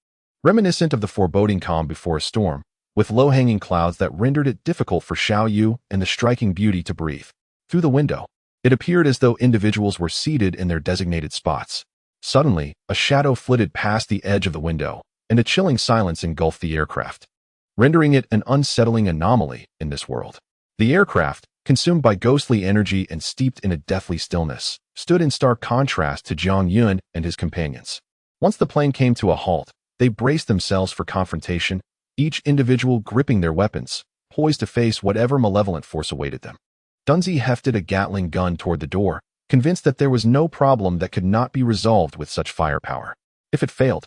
reminiscent of the foreboding calm before a storm, with low-hanging clouds that rendered it difficult for Xiaoyu and the striking beauty to breathe. Through the window, it appeared as though individuals were seated in their designated spots. Suddenly, a shadow flitted past the edge of the window, and a chilling silence engulfed the aircraft, rendering it an unsettling anomaly in this world. The aircraft, consumed by ghostly energy and steeped in a deathly stillness, stood in stark contrast to Jiang Yun and his companions. Once the plane came to a halt, they braced themselves for confrontation, each individual gripping their weapons, poised to face whatever malevolent force awaited them. Dunzi hefted a Gatling gun toward the door, convinced that there was no problem that could not be resolved with such firepower. If it failed,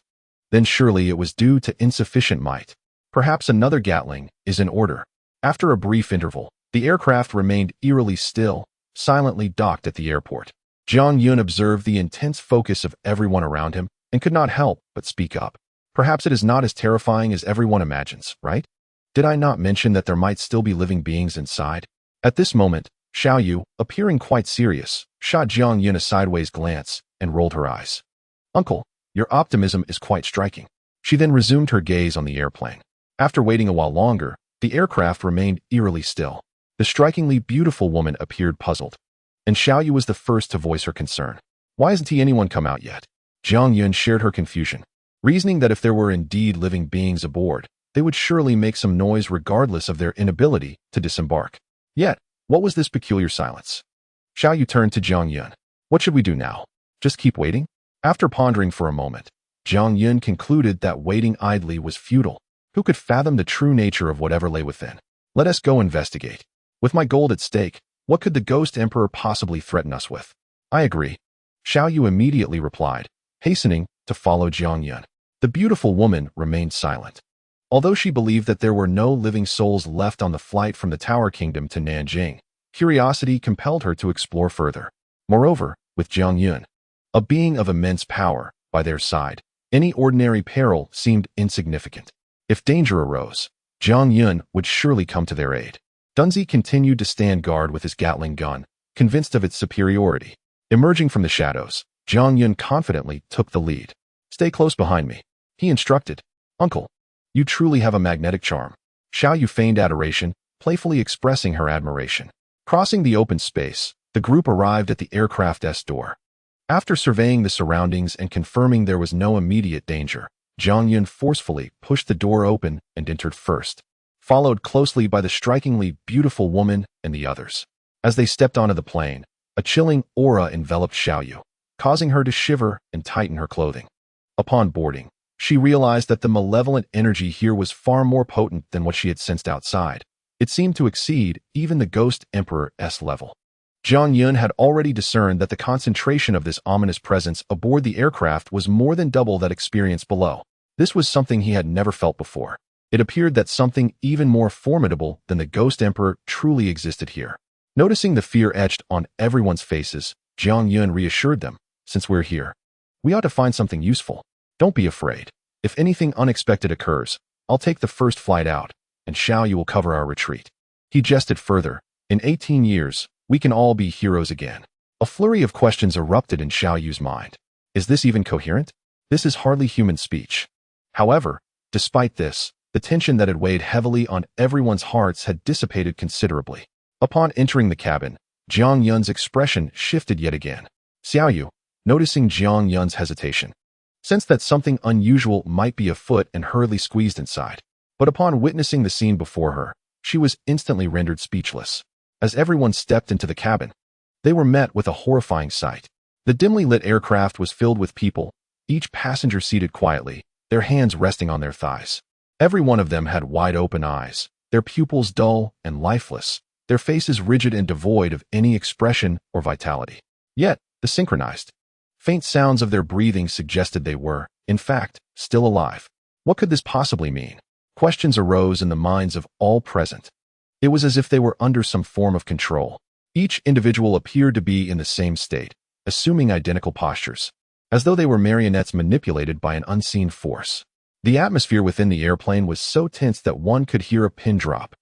then surely it was due to insufficient might. Perhaps another Gatling is in order. After a brief interval, the aircraft remained eerily still, silently docked at the airport. Jiang Yun observed the intense focus of everyone around him and could not help but speak up. Perhaps it is not as terrifying as everyone imagines, right? Did I not mention that there might still be living beings inside? At this moment, Xiao Yu, appearing quite serious, shot Jiang Yun a sideways glance and rolled her eyes. Uncle, your optimism is quite striking. She then resumed her gaze on the airplane. After waiting a while longer, the aircraft remained eerily still. The strikingly beautiful woman appeared puzzled, and Xiao Yu was the first to voice her concern. Why hasn't anyone come out yet? Jiang Yun shared her confusion, reasoning that if there were indeed living beings aboard, they would surely make some noise regardless of their inability to disembark. Yet, what was this peculiar silence? Xiao Yu turned to Jiang Yun. What should we do now? Just keep waiting? After pondering for a moment, Jiang Yun concluded that waiting idly was futile. Who could fathom the true nature of whatever lay within? Let us go investigate. With my gold at stake, what could the Ghost Emperor possibly threaten us with? I agree. Xiao Yu immediately replied, hastening to follow Jiang Yun. The beautiful woman remained silent. Although she believed that there were no living souls left on the flight from the Tower Kingdom to Nanjing, curiosity compelled her to explore further. Moreover, with Jiang Yun, a being of immense power, by their side, any ordinary peril seemed insignificant. If danger arose, Jiang Yun would surely come to their aid. Dunzi continued to stand guard with his Gatling gun, convinced of its superiority. Emerging from the shadows, Jiang Yun confidently took the lead. Stay close behind me, he instructed. Uncle, you truly have a magnetic charm. Xiao Yu feigned adoration, playfully expressing her admiration. Crossing the open space, the group arrived at the aircraft's door. After surveying the surroundings and confirming there was no immediate danger, Jiang Yun forcefully pushed the door open and entered first, followed closely by the strikingly beautiful woman and the others. As they stepped onto the plane, a chilling aura enveloped Xiao Yu, causing her to shiver and tighten her clothing. Upon boarding, she realized that the malevolent energy here was far more potent than what she had sensed outside. It seemed to exceed even the Ghost Emperor's level. Jiang Yun had already discerned that the concentration of this ominous presence aboard the aircraft was more than double that experienced below. This was something he had never felt before. It appeared that something even more formidable than the Ghost Emperor truly existed here. Noticing the fear etched on everyone's faces, Jiang Yun reassured them, since we're here, we ought to find something useful. Don't be afraid. If anything unexpected occurs, I'll take the first flight out, and Xiao Yu will cover our retreat. He jested further. In 18 years, we can all be heroes again. A flurry of questions erupted in Xiao Yu's mind. Is this even coherent? This is hardly human speech. However, despite this, the tension that had weighed heavily on everyone's hearts had dissipated considerably. Upon entering the cabin, Jiang Yun's expression shifted yet again. Xiao Yu, noticing Jiang Yun's hesitation, sensed that something unusual might be afoot and hurriedly squeezed inside. But upon witnessing the scene before her, she was instantly rendered speechless. As everyone stepped into the cabin, they were met with a horrifying sight. The dimly lit aircraft was filled with people, each passenger seated quietly, their hands resting on their thighs. Every one of them had wide-open eyes, their pupils dull and lifeless, their faces rigid and devoid of any expression or vitality. Yet, the synchronized, faint sounds of their breathing suggested they were, in fact, still alive. What could this possibly mean? Questions arose in the minds of all present. It was as if they were under some form of control. Each individual appeared to be in the same state, assuming identical postures, as though they were marionettes manipulated by an unseen force. The atmosphere within the airplane was so tense that one could hear a pin drop.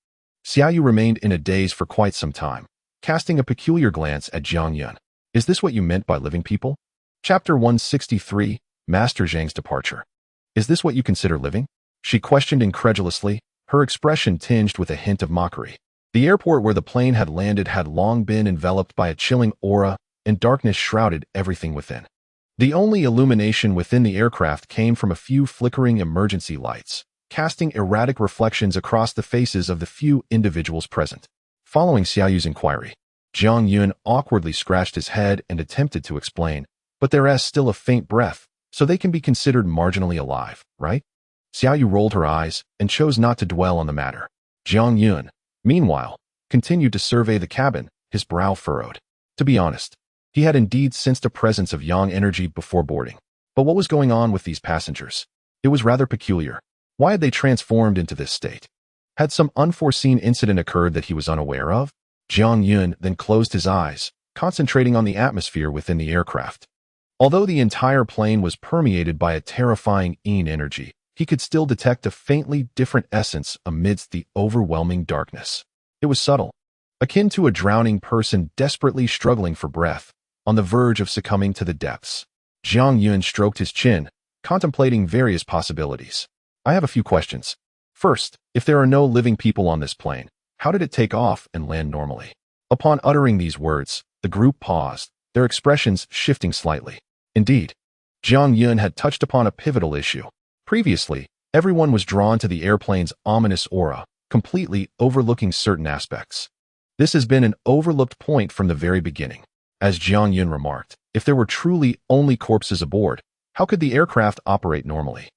Xiao Yu remained in a daze for quite some time, casting a peculiar glance at Jiang Yun. Is this what you meant by living people? Chapter 163, Master Zhang's Departure. Is this what you consider living? She questioned incredulously, her expression tinged with a hint of mockery. The airport where the plane had landed had long been enveloped by a chilling aura, and darkness shrouded everything within. The only illumination within the aircraft came from a few flickering emergency lights, casting erratic reflections across the faces of the few individuals present. Following Xiao Yu's inquiry, Jiang Yun awkwardly scratched his head and attempted to explain, but there is still a faint breath, so they can be considered marginally alive, right? Xiao Yu rolled her eyes and chose not to dwell on the matter. Jiang Yun, meanwhile, continued to survey the cabin, his brow furrowed. To be honest, he had indeed sensed a presence of yang energy before boarding. But what was going on with these passengers? It was rather peculiar. Why had they transformed into this state? Had some unforeseen incident occurred that he was unaware of? Jiang Yun then closed his eyes, concentrating on the atmosphere within the aircraft. Although the entire plane was permeated by a terrifying yin energy, he could still detect a faintly different essence amidst the overwhelming darkness. It was subtle, akin to a drowning person desperately struggling for breath, on the verge of succumbing to the depths. Jiang Yun stroked his chin, contemplating various possibilities. I have a few questions. First, if there are no living people on this plane, how did it take off and land normally? Upon uttering these words, the group paused, their expressions shifting slightly. Indeed, Jiang Yun had touched upon a pivotal issue. Previously, everyone was drawn to the airplane's ominous aura, completely overlooking certain aspects. This has been an overlooked point from the very beginning. As Jiang Yun remarked, if there were truly only corpses aboard, how could the aircraft operate normally?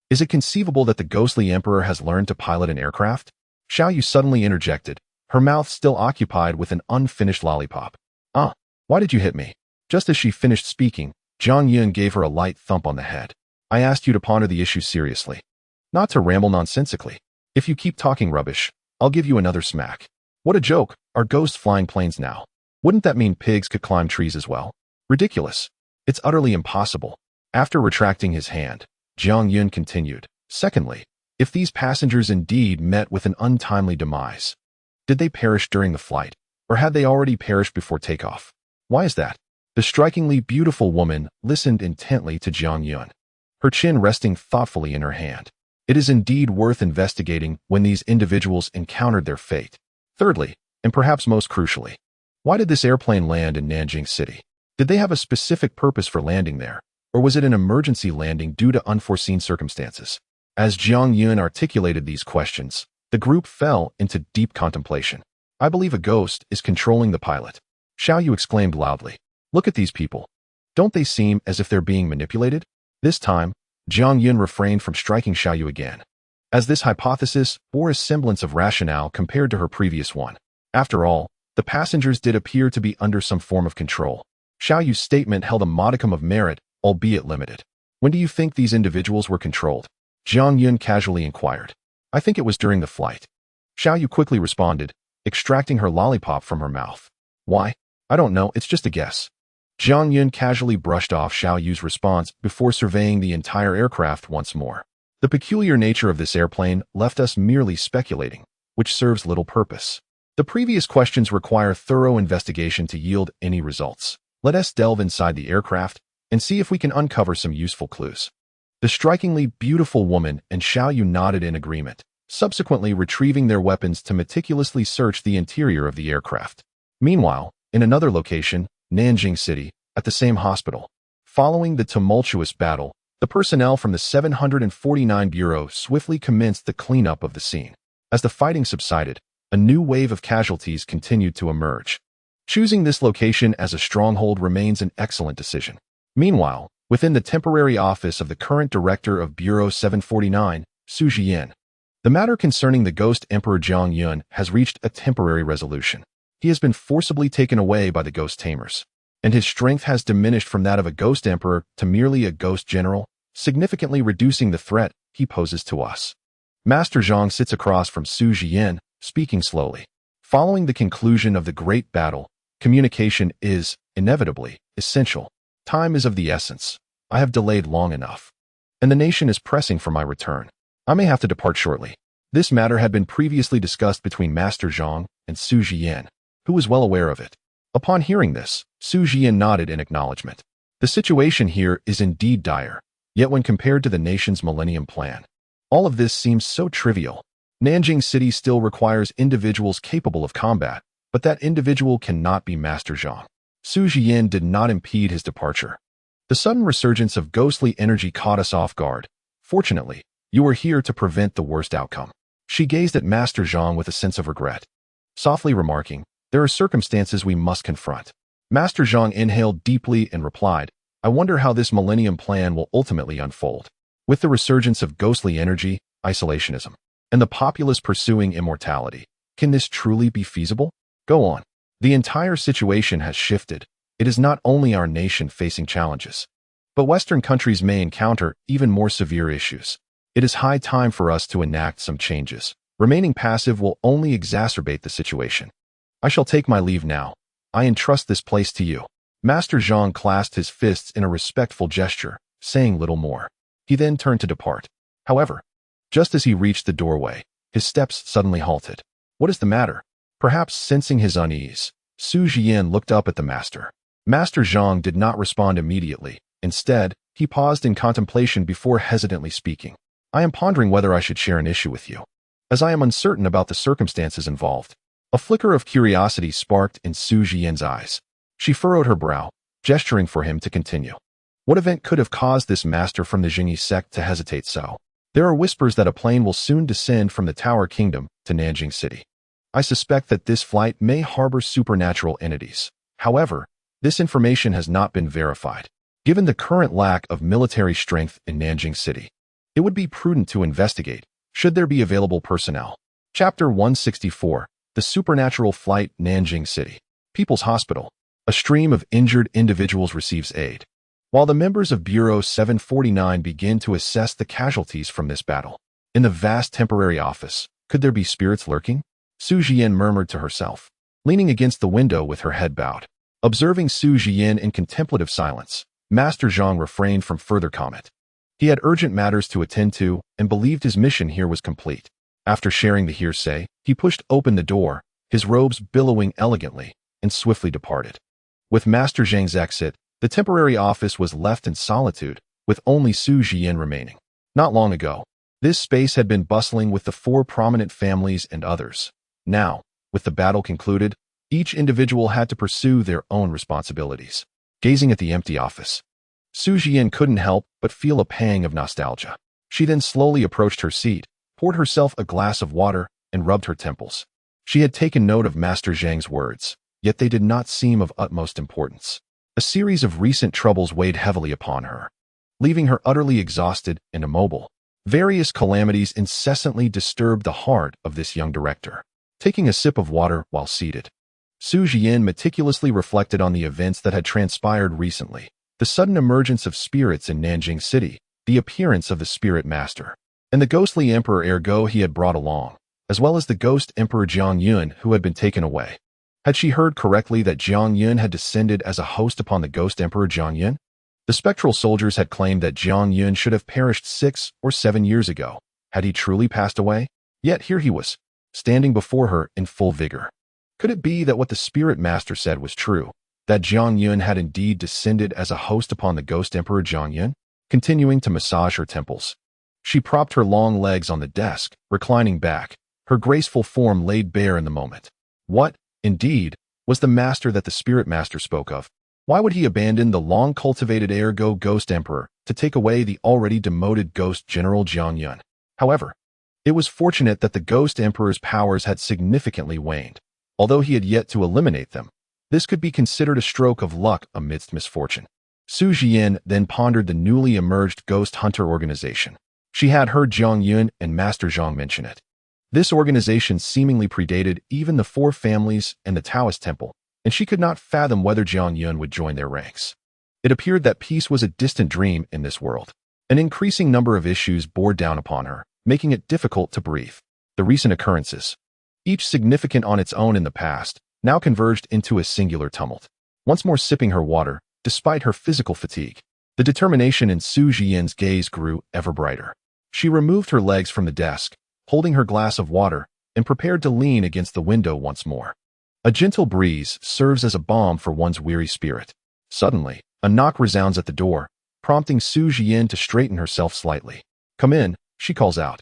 Is it conceivable that the ghostly emperor has learned to pilot an aircraft? Xiao Yu suddenly interjected, her mouth still occupied with an unfinished lollipop. Why did you hit me? Just as she finished speaking, Jiang Yun gave her a light thump on the head. I asked you to ponder the issue seriously, not to ramble nonsensically. If you keep talking rubbish, I'll give you another smack. What a joke, are ghosts flying planes now? Wouldn't that mean pigs could climb trees as well? Ridiculous. It's utterly impossible. After retracting his hand, Jiang Yun continued, secondly, if these passengers indeed met with an untimely demise, did they perish during the flight, or had they already perished before takeoff? Why is that? The strikingly beautiful woman listened intently to Jiang Yun, her chin resting thoughtfully in her hand. It is indeed worth investigating when these individuals encountered their fate. Thirdly, and perhaps most crucially, why did this airplane land in Nanjing City? Did they have a specific purpose for landing there, or was it an emergency landing due to unforeseen circumstances? As Jiang Yun articulated these questions, the group fell into deep contemplation. I believe a ghost is controlling the pilot. Xiao Yu exclaimed loudly. Look at these people. Don't they seem as if they're being manipulated? This time, Jiang Yun refrained from striking Xiao Yu again, as this hypothesis bore a semblance of rationale compared to her previous one. After all, the passengers did appear to be under some form of control. Xiao Yu's statement held a modicum of merit, albeit limited. When do you think these individuals were controlled? Jiang Yun casually inquired. I think it was during the flight. Xiao Yu quickly responded, extracting her lollipop from her mouth. Why? I don't know, it's just a guess. Jiang Yun casually brushed off Xiao Yu's response before surveying the entire aircraft once more. The peculiar nature of this airplane left us merely speculating, which serves little purpose. The previous questions require thorough investigation to yield any results. Let us delve inside the aircraft and see if we can uncover some useful clues. The strikingly beautiful woman and Xiao Yu nodded in agreement, subsequently retrieving their weapons to meticulously search the interior of the aircraft. Meanwhile, in another location, Nanjing City, at the same hospital, following the tumultuous battle, the personnel from the 749 Bureau swiftly commenced the cleanup of the scene. As the fighting subsided, a new wave of casualties continued to emerge. Choosing this location as a stronghold remains an excellent decision. Meanwhile, within the temporary office of the current director of Bureau 749, Su Jian, the matter concerning the ghost Emperor Jiang Yun has reached a temporary resolution. He has been forcibly taken away by the ghost tamers, and his strength has diminished from that of a ghost emperor to merely a ghost general, significantly reducing the threat he poses to us. Master Zhang sits across from Su Jian, speaking slowly. Following the conclusion of the great battle, communication is, inevitably, essential. Time is of the essence. I have delayed long enough, and the nation is pressing for my return. I may have to depart shortly. This matter had been previously discussed between Master Zhang and Su Jian, who was well aware of it. Upon hearing this, Su Jian nodded in acknowledgement. The situation here is indeed dire, yet when compared to the nation's Millennium Plan, all of this seems so trivial. Nanjing City still requires individuals capable of combat, but that individual cannot be Master Zhang. Su Jian did not impede his departure. The sudden resurgence of ghostly energy caught us off guard. Fortunately, you were here to prevent the worst outcome. She gazed at Master Zhang with a sense of regret, softly remarking, there are circumstances we must confront. Master Zhang inhaled deeply and replied, I wonder how this Millennium Plan will ultimately unfold. With the resurgence of ghostly energy, isolationism, and the populace pursuing immortality, can this truly be feasible? Go on. The entire situation has shifted. It is not only our nation facing challenges, but Western countries may encounter even more severe issues. It is high time for us to enact some changes. Remaining passive will only exacerbate the situation. I shall take my leave now. I entrust this place to you. Master Zhang clasped his fists in a respectful gesture, saying little more. He then turned to depart. However, just as he reached the doorway, his steps suddenly halted. What is the matter? Perhaps sensing his unease, Su Jian looked up at the master. Master Zhang did not respond immediately. Instead, he paused in contemplation before hesitantly speaking. I am pondering whether I should share an issue with you, as I am uncertain about the circumstances involved. A flicker of curiosity sparked in Su Jian's eyes. She furrowed her brow, gesturing for him to continue. What event could have caused this master from the Jingyi sect to hesitate so? There are whispers that a plane will soon descend from the Tower Kingdom to Nanjing City. I suspect that this flight may harbor supernatural entities. However, this information has not been verified. Given the current lack of military strength in Nanjing City, it would be prudent to investigate, should there be available personnel. Chapter 164, The Supernatural Flight, Nanjing City. People's Hospital. A stream of injured individuals receives aid. While the members of Bureau 749 begin to assess the casualties from this battle, in the vast temporary office, could there be spirits lurking? Su Jian murmured to herself, leaning against the window with her head bowed. Observing Su Jian in contemplative silence, Master Zhang refrained from further comment. He had urgent matters to attend to and believed his mission here was complete. After sharing the hearsay, he pushed open the door, his robes billowing elegantly, and swiftly departed. With Master Zhang's exit, the temporary office was left in solitude, with only Su Jian remaining. Not long ago, this space had been bustling with the 4 prominent families and others. Now, with the battle concluded, each individual had to pursue their own responsibilities. Gazing at the empty office, Su Jian couldn't help but feel a pang of nostalgia. She then slowly approached her seat, poured herself a glass of water, and rubbed her temples. She had taken note of Master Zhang's words, yet they did not seem of utmost importance. A series of recent troubles weighed heavily upon her, leaving her utterly exhausted and immobile. Various calamities incessantly disturbed the heart of this young director. Taking a sip of water while seated, Su Jian meticulously reflected on the events that had transpired recently. The sudden emergence of spirits in Nanjing City, the appearance of the spirit master, and the ghostly emperor ergo he had brought along, as well as the ghost emperor Jiang Yun who had been taken away. Had she heard correctly that Jiang Yun had descended as a host upon the ghost emperor Jiang Yun? The spectral soldiers had claimed that Jiang Yun should have perished 6 or 7 years ago. Had he truly passed away? Yet here he was, standing before her in full vigor. Could it be that what the spirit master said was true, that Jiang Yun had indeed descended as a host upon the ghost emperor Jiang Yun? Continuing to massage her temples, she propped her long legs on the desk, reclining back, her graceful form laid bare in the moment. What, indeed, was the master that the spirit master spoke of? Why would he abandon the long-cultivated ergo ghost emperor to take away the already demoted ghost general Jiang Yun? However, it was fortunate that the ghost emperor's powers had significantly waned. Although he had yet to eliminate them, this could be considered a stroke of luck amidst misfortune. Su Jian then pondered the newly emerged ghost hunter organization. She had heard Jiang Yun and Master Zhang mention it. This organization seemingly predated even the 4 families and the Taoist temple, and she could not fathom whether Jiang Yun would join their ranks. It appeared that peace was a distant dream in this world. An increasing number of issues bore down upon her, making it difficult to breathe. The recent occurrences, each significant on its own in the past, now converged into a singular tumult. Once more sipping her water, despite her physical fatigue, the determination in Su Jian's gaze grew ever brighter. She removed her legs from the desk, holding her glass of water, and prepared to lean against the window once more. A gentle breeze serves as a balm for one's weary spirit. Suddenly, a knock resounds at the door, prompting Su Jian to straighten herself slightly. "Come in," she calls out.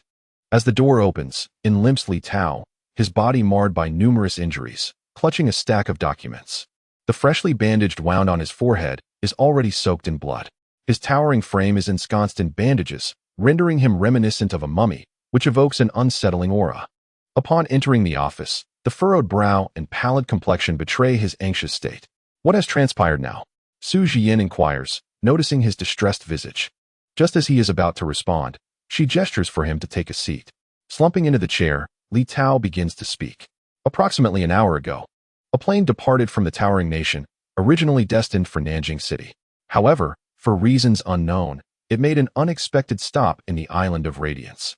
As the door opens, in limps Li Tao, his body marred by numerous injuries, clutching a stack of documents. The freshly bandaged wound on his forehead is already soaked in blood. His towering frame is ensconced in bandages, rendering him reminiscent of a mummy, which evokes an unsettling aura. Upon entering the office, the furrowed brow and pallid complexion betray his anxious state. What has transpired now? Su Jian inquires, noticing his distressed visage. Just as he is about to respond, she gestures for him to take a seat. Slumping into the chair, Li Tao begins to speak. Approximately an hour ago, a plane departed from the towering nation, originally destined for Nanjing City. However, for reasons unknown, it made an unexpected stop in the Island of Radiance.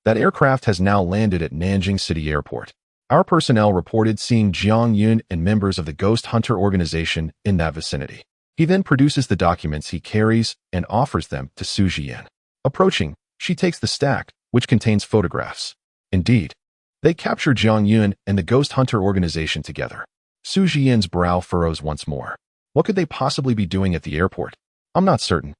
That aircraft has now landed at Nanjing City Airport. Our personnel reported seeing Jiang Yun and members of the Ghost Hunter organization in that vicinity. He then produces the documents he carries and offers them to Su Jian. Approaching, she takes the stack, which contains photographs. Indeed, they capture Jiang Yun and the Ghost Hunter organization together. Su Jian's brow furrows once more. What could they possibly be doing at the airport? I'm not certain.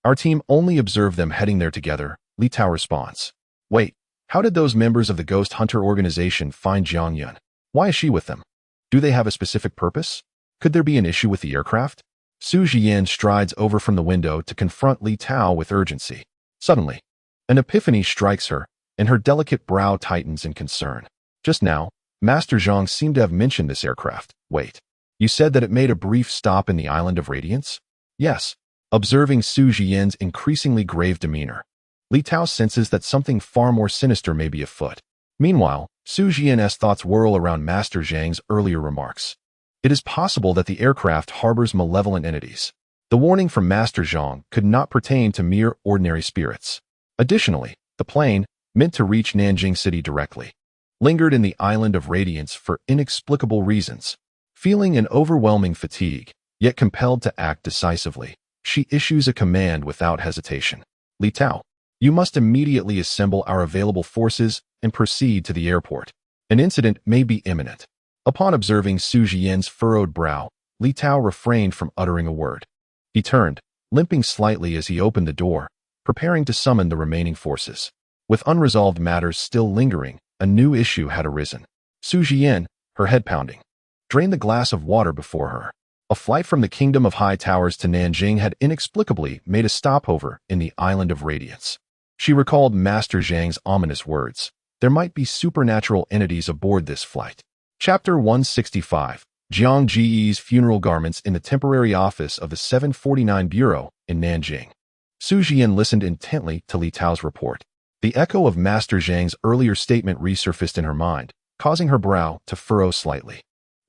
Our team only observed them heading there together, Li Tao responds. Wait, how did those members of the Ghost Hunter organization find Jiang Yun? Why is she with them? Do they have a specific purpose? Could there be an issue with the aircraft? Su Jian strides over from the window to confront Li Tao with urgency. Suddenly, an epiphany strikes her, and her delicate brow tightens in concern. Just now, Master Zhang seemed to have mentioned this aircraft. Wait, you said that it made a brief stop in the Island of Radiance? Yes. Observing Su Jian's increasingly grave demeanor, Li Tao senses that something far more sinister may be afoot. Meanwhile, Su Jian's thoughts whirl around Master Zhang's earlier remarks. It is possible that the aircraft harbors malevolent entities. The warning from Master Zhang could not pertain to mere ordinary spirits. Additionally, the plane, meant to reach Nanjing City directly, lingered in the Island of Radiance for inexplicable reasons. Feeling an overwhelming fatigue, yet compelled to act decisively, she issues a command without hesitation. Li Tao, you must immediately assemble our available forces and proceed to the airport. An incident may be imminent. Upon observing Su Jian's furrowed brow, Li Tao refrained from uttering a word. He turned, limping slightly as he opened the door, preparing to summon the remaining forces. With unresolved matters still lingering, a new issue had arisen. Su Jian, her head pounding, drained the glass of water before her. A flight from the Kingdom of High Towers to Nanjing had inexplicably made a stopover in the Island of Radiance. She recalled Master Zhang's ominous words. There might be supernatural entities aboard this flight. Chapter 165. Jiang Ji's funeral garments in the temporary office of the 749 Bureau in Nanjing. Su Jian listened intently to Li Tao's report. The echo of Master Zhang's earlier statement resurfaced in her mind, causing her brow to furrow slightly.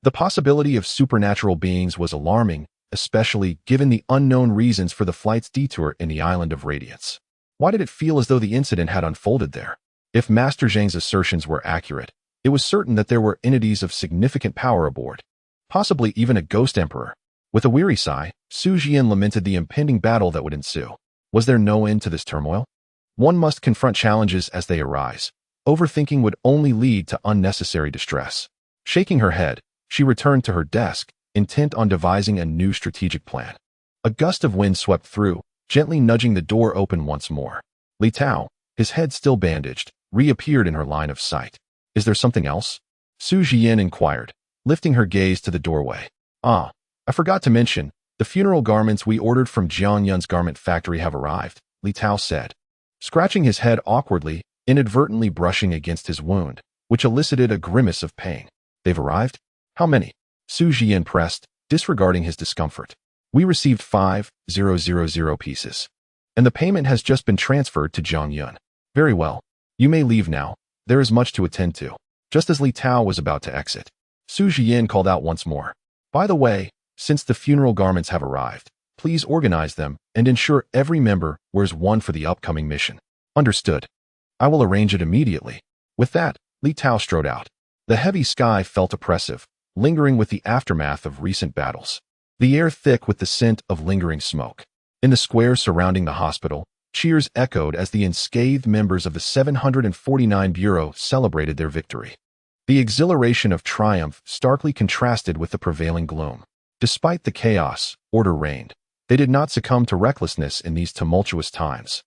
The possibility of supernatural beings was alarming, especially given the unknown reasons for the flight's detour in the Island of Radiance. Why did it feel as though the incident had unfolded there? If Master Zhang's assertions were accurate, it was certain that there were entities of significant power aboard, possibly even a ghost emperor. With a weary sigh, Su Jian lamented the impending battle that would ensue. Was there no end to this turmoil? One must confront challenges as they arise. Overthinking would only lead to unnecessary distress. Shaking her head, she returned to her desk, intent on devising a new strategic plan. A gust of wind swept through, gently nudging the door open once more. Li Tao, his head still bandaged, reappeared in her line of sight. Is there something else? Su Jian inquired, lifting her gaze to the doorway. I forgot to mention, the funeral garments we ordered from Jiang Yun's garment factory have arrived, Li Tao said, scratching his head awkwardly, inadvertently brushing against his wound, which elicited a grimace of pain. They've arrived? How many? Su Jian pressed, disregarding his discomfort. We received 5,000 pieces. And the payment has just been transferred to Jiang Yun. Very well. You may leave now. There is much to attend to. Just as Li Tao was about to exit, Su Jian called out once more. By the way, since the funeral garments have arrived, please organize them and ensure every member wears one for the upcoming mission. Understood. I will arrange it immediately. With that, Li Tao strode out. The heavy sky felt oppressive, lingering with the aftermath of recent battles. The air thick with the scent of lingering smoke. In the square surrounding the hospital, cheers echoed as the unscathed members of the 749 Bureau celebrated their victory. The exhilaration of triumph starkly contrasted with the prevailing gloom. Despite the chaos, order reigned. They did not succumb to recklessness in these tumultuous times.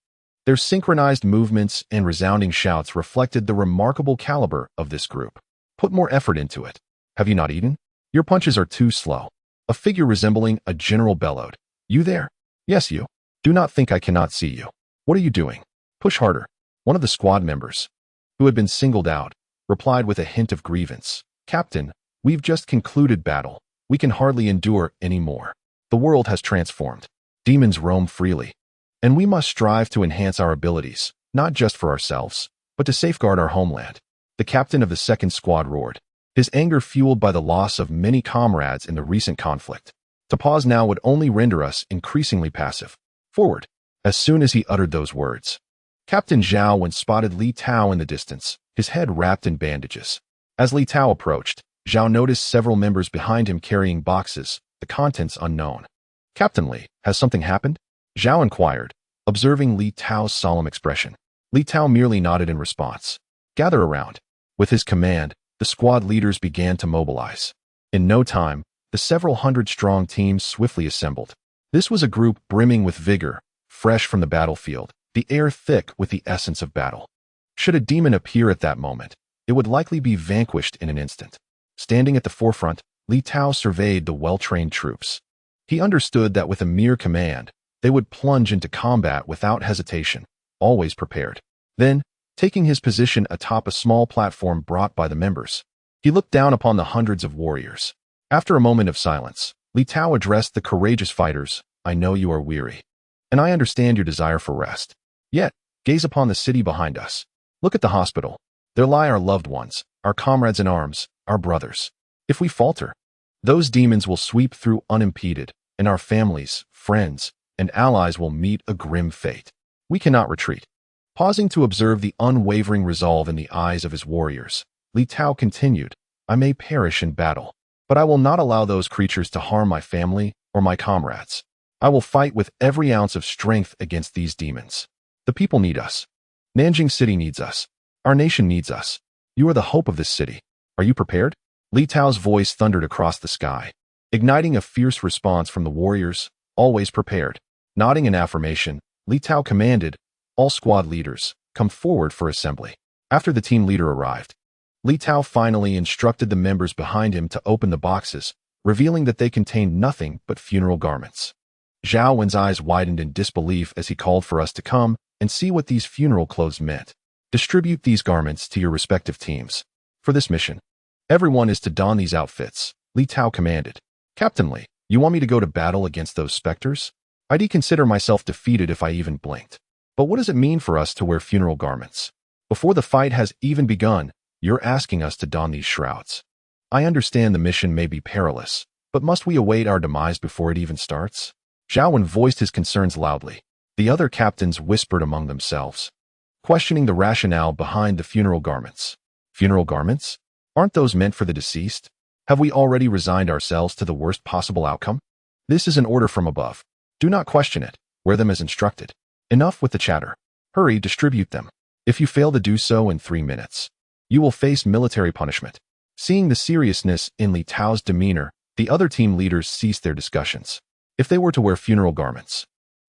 Their synchronized movements and resounding shouts reflected the remarkable caliber of this group. Put more effort into it. Have you not eaten? Your punches are too slow. A figure resembling a general bellowed. You there? Yes, you. Do not think I cannot see you. What are you doing? Push harder. One of the squad members, who had been singled out, replied with a hint of grievance. Captain, we've just concluded battle. We can hardly endure any more. The world has transformed. Demons roam freely. And we must strive to enhance our abilities, not just for ourselves, but to safeguard our homeland. The captain of the second squad roared, his anger fueled by the loss of many comrades in the recent conflict. To pause now would only render us increasingly passive. Forward. As soon as he uttered those words, Captain Zhao spotted Li Tao in the distance, his head wrapped in bandages. As Li Tao approached, Zhao noticed several members behind him carrying boxes, the contents unknown. "Captain Li, has something happened?" Zhao inquired, observing Li Tao's solemn expression. Li Tao merely nodded in response. "Gather around." With his command, the squad leaders began to mobilize. In no time, the several hundred-strong teams swiftly assembled. This was a group brimming with vigor, fresh from the battlefield, the air thick with the essence of battle. Should a demon appear at that moment, it would likely be vanquished in an instant. Standing at the forefront, Li Tao surveyed the well-trained troops. He understood that with a mere command, they would plunge into combat without hesitation, always prepared. Then, taking his position atop a small platform brought by the members, he looked down upon the hundreds of warriors. After a moment of silence, Li Tao addressed the courageous fighters. "I know you are weary, and I understand your desire for rest. Yet, gaze upon the city behind us. Look at the hospital. There lie our loved ones, our comrades in arms, our brothers. If we falter, those demons will sweep through unimpeded, and our families, friends, and allies will meet a grim fate. We cannot retreat." Pausing to observe the unwavering resolve in the eyes of his warriors, Li Tao continued, "I may perish in battle, but I will not allow those creatures to harm my family or my comrades. I will fight with every ounce of strength against these demons. The people need us. Nanjing City needs us. Our nation needs us. You are the hope of this city. Are you prepared?" Li Tao's voice thundered across the sky, igniting a fierce response from the warriors, always prepared. Nodding in affirmation, Li Tao commanded, "All squad leaders, come forward for assembly." After the team leader arrived, Li Tao finally instructed the members behind him to open the boxes, revealing that they contained nothing but funeral garments. Zhao Wen's eyes widened in disbelief as he called for us to come and see what these funeral clothes meant. "Distribute these garments to your respective teams. For this mission, everyone is to don these outfits," Li Tao commanded. "Captain Li, you want me to go to battle against those specters? I'd consider myself defeated if I even blinked. But what does it mean for us to wear funeral garments? Before the fight has even begun, you're asking us to don these shrouds. I understand the mission may be perilous, but must we await our demise before it even starts?" Zhao Wen voiced his concerns loudly. The other captains whispered among themselves, questioning the rationale behind the funeral garments. "Funeral garments? Aren't those meant for the deceased? Have we already resigned ourselves to the worst possible outcome? This is an order from above. Do not question it. Wear them as instructed. Enough with the chatter. Hurry, distribute them. If you fail to do so in 3 minutes, you will face military punishment." Seeing the seriousness in Li Tao's demeanor, the other team leaders ceased their discussions. If they were to wear funeral garments,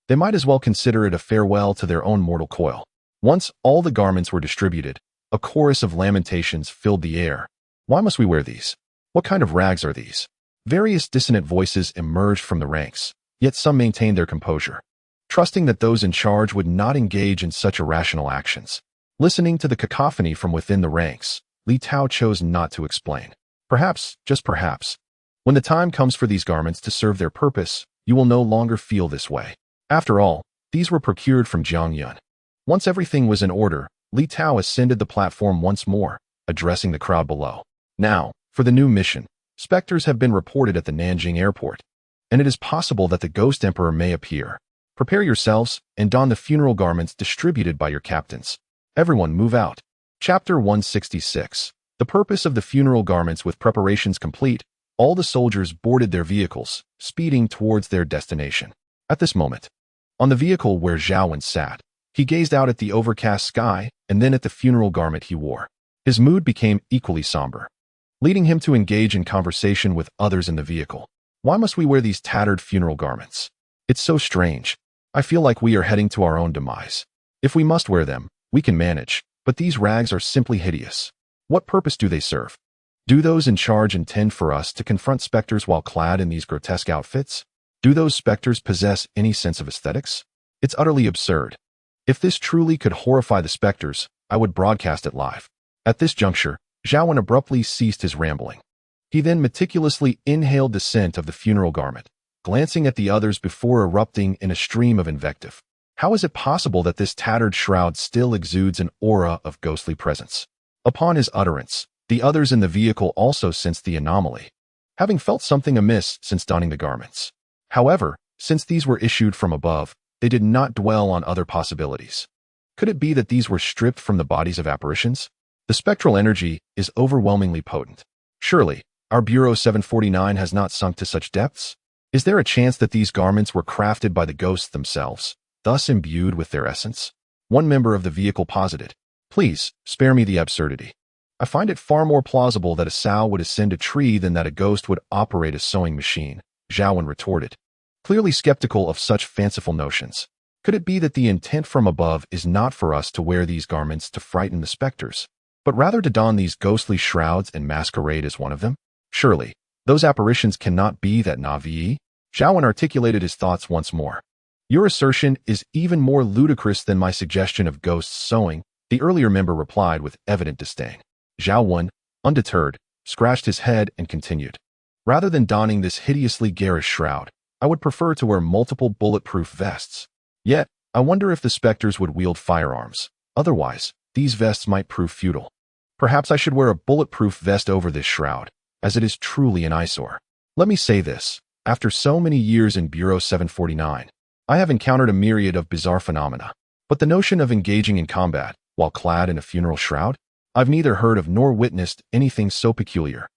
they might as well consider it a farewell to their own mortal coil. Once all the garments were distributed, a chorus of lamentations filled the air. "Why must we wear these? What kind of rags are these?" Various dissonant voices emerged from the ranks, yet some maintained their composure, trusting that those in charge would not engage in such irrational actions. Listening to the cacophony from within the ranks, Li Tao chose not to explain. "Perhaps, just perhaps, when the time comes for these garments to serve their purpose, you will no longer feel this way. After all, these were procured from Jiangyun." Once everything was in order, Li Tao ascended the platform once more, addressing the crowd below. "Now, for the new mission. Specters have been reported at the Nanjing airport, and it is possible that the Ghost Emperor may appear. Prepare yourselves and don the funeral garments distributed by your captains. Everyone move out." Chapter 166. The purpose of the funeral garments. With preparations complete, all the soldiers boarded their vehicles, speeding towards their destination. At this moment, on the vehicle where Zhao Wen sat, he gazed out at the overcast sky and then at the funeral garment he wore. His mood became equally somber, leading him to engage in conversation with others in the vehicle. "Why must we wear these tattered funeral garments? It's so strange. I feel like we are heading to our own demise. If we must wear them, we can manage, but these rags are simply hideous. What purpose do they serve? Do those in charge intend for us to confront specters while clad in these grotesque outfits? Do those specters possess any sense of aesthetics? It's utterly absurd. If this truly could horrify the specters, I would broadcast it live." At this juncture, Zhao Wen abruptly ceased his rambling. He then meticulously inhaled the scent of the funeral garment, glancing at the others before erupting in a stream of invective. "How is it possible that this tattered shroud still exudes an aura of ghostly presence?" Upon his utterance, the others in the vehicle also sensed the anomaly, having felt something amiss since donning the garments. However, since these were issued from above, they did not dwell on other possibilities. Could it be that these were stripped from the bodies of apparitions? The spectral energy is overwhelmingly potent. Surely, our Bureau 749 has not sunk to such depths? Is there a chance that these garments were crafted by the ghosts themselves, thus imbued with their essence? One member of the vehicle posited, "Please, spare me the absurdity. I find it far more plausible that a sow would ascend a tree than that a ghost would operate a sewing machine," Zhaowen retorted, clearly skeptical of such fanciful notions. Could it be that the intent from above is not for us to wear these garments to frighten the specters, but rather to don these ghostly shrouds and masquerade as one of them? Surely, those apparitions cannot be that Na'vi? Zhaowen articulated his thoughts once more. "Your assertion is even more ludicrous than my suggestion of ghosts sewing," the earlier member replied with evident disdain. Zhaowen, undeterred, scratched his head and continued, "Rather than donning this hideously garish shroud, I would prefer to wear multiple bulletproof vests. Yet, I wonder if the specters would wield firearms. Otherwise, these vests might prove futile. Perhaps I should wear a bulletproof vest over this shroud, as it is truly an eyesore. Let me say this, after so many years in Bureau 749, I have encountered a myriad of bizarre phenomena, but the notion of engaging in combat, while clad in a funeral shroud? I've neither heard of nor witnessed anything so peculiar.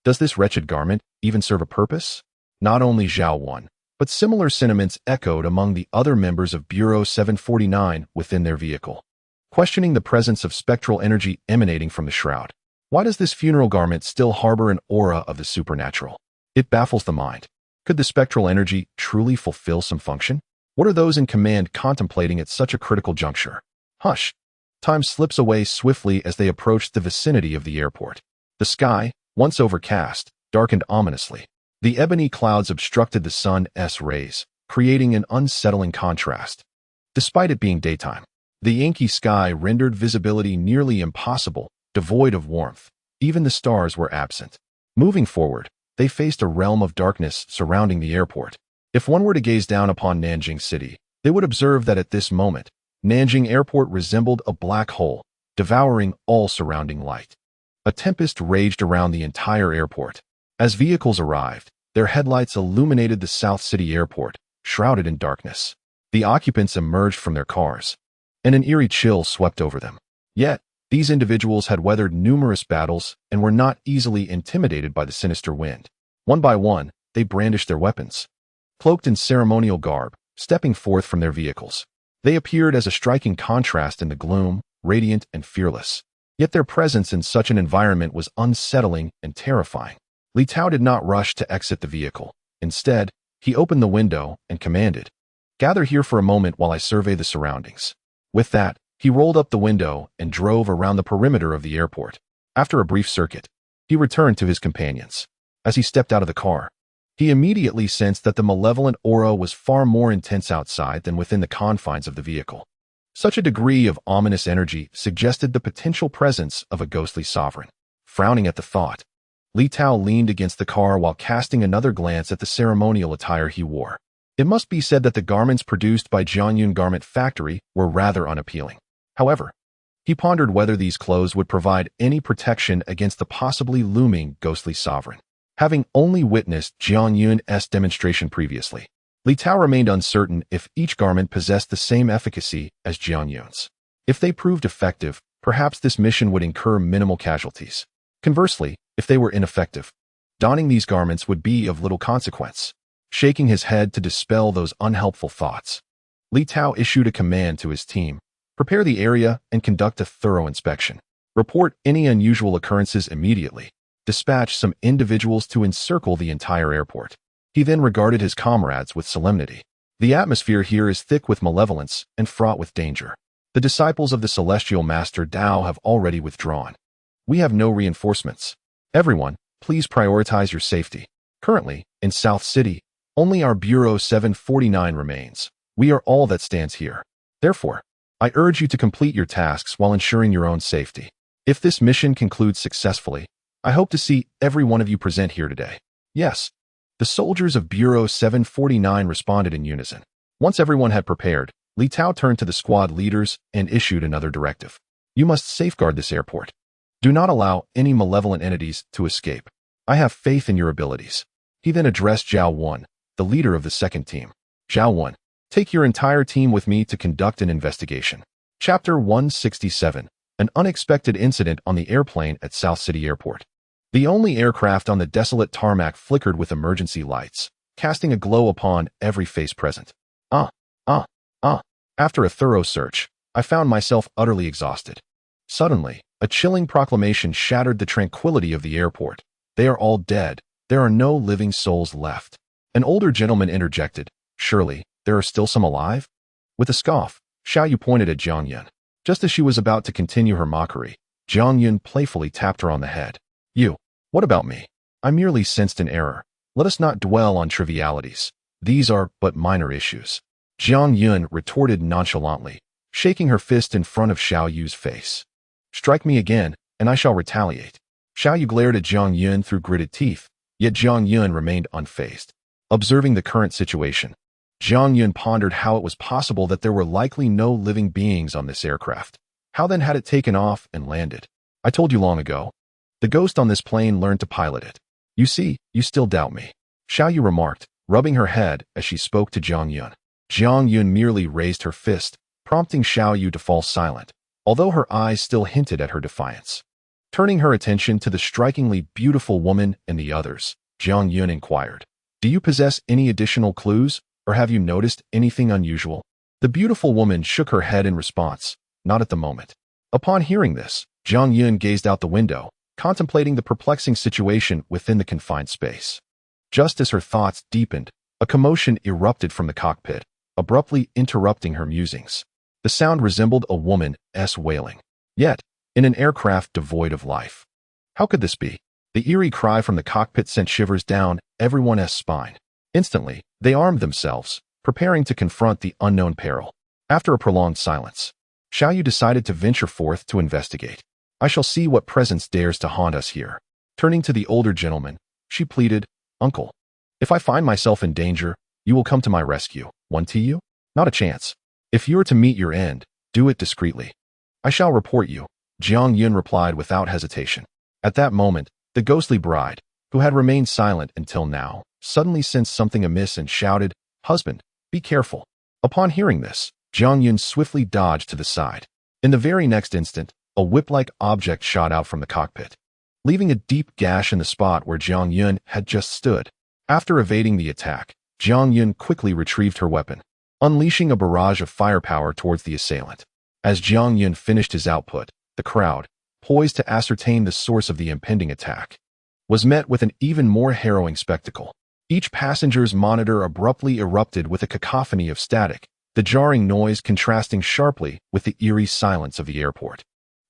Does this wretched garment even serve a purpose?" Not only Zhaowen, but similar sentiments echoed among the other members of Bureau 749 within their vehicle, questioning the presence of spectral energy emanating from the shroud. Why does this funeral garment still harbor an aura of the supernatural? It baffles the mind. Could the spectral energy truly fulfill some function? What are those in command contemplating at such a critical juncture? Hush! Time slips away swiftly as they approach the vicinity of the airport. The sky, once overcast, darkened ominously. The ebony clouds obstructed the sun's rays, creating an unsettling contrast. Despite it being daytime, the inky sky rendered visibility nearly impossible, devoid of warmth. Even the stars were absent. Moving forward, they faced a realm of darkness surrounding the airport. If one were to gaze down upon Nanjing City, they would observe that at this moment, Nanjing Airport resembled a black hole, devouring all surrounding light. A tempest raged around the entire airport. As vehicles arrived, their headlights illuminated the South City Airport, shrouded in darkness. The occupants emerged from their cars, and an eerie chill swept over them. Yet, these individuals had weathered numerous battles and were not easily intimidated by the sinister wind. One by one, they brandished their weapons. Cloaked in ceremonial garb, stepping forth from their vehicles, they appeared as a striking contrast in the gloom, radiant and fearless. Yet their presence in such an environment was unsettling and terrifying. Li Tao did not rush to exit the vehicle. Instead, he opened the window and commanded, "Gather here for a moment while I survey the surroundings." With that, he rolled up the window and drove around the perimeter of the airport. After a brief circuit, he returned to his companions. As he stepped out of the car, he immediately sensed that the malevolent aura was far more intense outside than within the confines of the vehicle. Such a degree of ominous energy suggested the potential presence of a ghostly sovereign. Frowning at the thought, Li Tao leaned against the car while casting another glance at the ceremonial attire he wore. It must be said that the garments produced by Jianyun Garment Factory were rather unappealing. However, he pondered whether these clothes would provide any protection against the possibly looming ghostly sovereign. Having only witnessed Jianyun's demonstration previously, Li Tao remained uncertain if each garment possessed the same efficacy as Jianyun's. If they proved effective, perhaps this mission would incur minimal casualties. Conversely, if they were ineffective, donning these garments would be of little consequence. Shaking his head to dispel those unhelpful thoughts, Li Tao issued a command to his team: prepare the area and conduct a thorough inspection. Report any unusual occurrences immediately. Dispatch some individuals to encircle the entire airport. He then regarded his comrades with solemnity. The atmosphere here is thick with malevolence and fraught with danger. The disciples of the celestial master Dao have already withdrawn. We have no reinforcements. Everyone, please prioritize your safety. Currently, in South City, only our Bureau 749 remains. We are all that stands here. Therefore, I urge you to complete your tasks while ensuring your own safety. If this mission concludes successfully, I hope to see every one of you present here today. Yes. The soldiers of Bureau 749 responded in unison. Once everyone had prepared, Li Tao turned to the squad leaders and issued another directive. You must safeguard this airport. Do not allow any malevolent entities to escape. I have faith in your abilities. He then addressed Zhaowen, the leader of the second team. Zhaowen, take your entire team with me to conduct an investigation. Chapter 167. an unexpected incident on the airplane at South City Airport. The only aircraft on the desolate tarmac flickered with emergency lights, casting a glow upon every face present. Ah, ah, ah. After a thorough search, I found myself utterly exhausted. Suddenly, a chilling proclamation shattered the tranquility of the airport. They are all dead. There are no living souls left. An older gentleman interjected, "Surely, there are still some alive?" With a scoff, Xiaoyu pointed at Jiang Yun. Just as she was about to continue her mockery, Jiang Yun playfully tapped her on the head. "You, what about me? I merely sensed an error. Let us not dwell on trivialities. These are but minor issues." Jiang Yun retorted nonchalantly, shaking her fist in front of Xiaoyu's face. "Strike me again, and I shall retaliate." Xiaoyu glared at Jiang Yun through gritted teeth, yet Jiang Yun remained unfazed. Observing the current situation, Jiang Yun pondered how it was possible that there were likely no living beings on this aircraft. How then had it taken off and landed? "I told you long ago. The ghost on this plane learned to pilot it. You see, you still doubt me," Xiaoyu remarked, rubbing her head as she spoke to Jiang Yun. Jiang Yun merely raised her fist, prompting Xiaoyu to fall silent, although her eyes still hinted at her defiance. Turning her attention to the strikingly beautiful woman and the others, Jiang Yun inquired, "Do you possess any additional clues, or have you noticed anything unusual?" The beautiful woman shook her head in response, "Not at the moment." Upon hearing this, Jiang Yun gazed out the window, contemplating the perplexing situation within the confined space. Just as her thoughts deepened, a commotion erupted from the cockpit, abruptly interrupting her musings. The sound resembled a woman's wailing, yet in an aircraft devoid of life. How could this be? The eerie cry from the cockpit sent shivers down everyone's spine. Instantly, they armed themselves, preparing to confront the unknown peril. After a prolonged silence, Xiaoyu decided to venture forth to investigate. "I shall see what presence dares to haunt us here." Turning to the older gentleman, she pleaded, "Uncle, if I find myself in danger, you will come to my rescue, won't you?" "Not a chance. If you are to meet your end, do it discreetly." "I shall report you," Jiang Yun replied without hesitation. At that moment, the ghostly bride, who had remained silent until now, suddenly sensed something amiss and shouted, "Husband, be careful." Upon hearing this, Jiang Yun swiftly dodged to the side. In the very next instant, a whip-like object shot out from the cockpit, leaving a deep gash in the spot where Jiang Yun had just stood. After evading the attack, Jiang Yun quickly retrieved her weapon, unleashing a barrage of firepower towards the assailant. As Jiang Yun finished his output, the crowd, poised to ascertain the source of the impending attack, was met with an even more harrowing spectacle. Each passenger's monitor abruptly erupted with a cacophony of static, the jarring noise contrasting sharply with the eerie silence of the airport.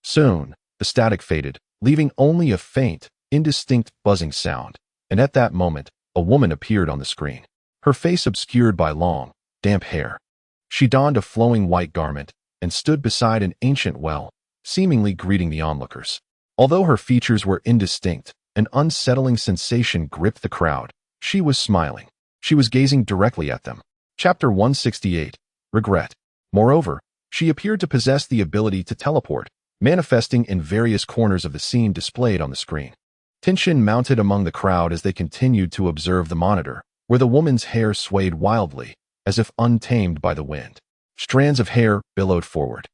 Soon, the static faded, leaving only a faint, indistinct buzzing sound, and at that moment, a woman appeared on the screen, her face obscured by long, damp hair. She donned a flowing white garment and stood beside an ancient well, seemingly greeting the onlookers. Although her features were indistinct, an unsettling sensation gripped the crowd. She was smiling. She was gazing directly at them. Chapter 168. Regret. Moreover, she appeared to possess the ability to teleport, manifesting in various corners of the scene displayed on the screen. Tension mounted among the crowd as they continued to observe the monitor, where the woman's hair swayed wildly, as if untamed by the wind. Strands of hair billowed forward,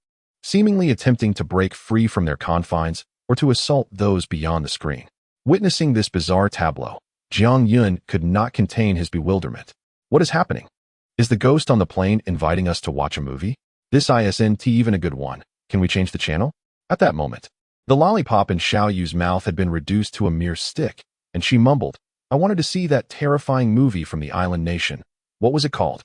seemingly attempting to break free from their confines or to assault those beyond the screen. Witnessing this bizarre tableau, Jiang Yun could not contain his bewilderment. What is happening? Is the ghost on the plane inviting us to watch a movie? This isn't even a good one. Can we change the channel? At that moment, the lollipop in Xiaoyu's mouth had been reduced to a mere stick, and she mumbled, "I wanted to see that terrifying movie from the island nation. What was it called?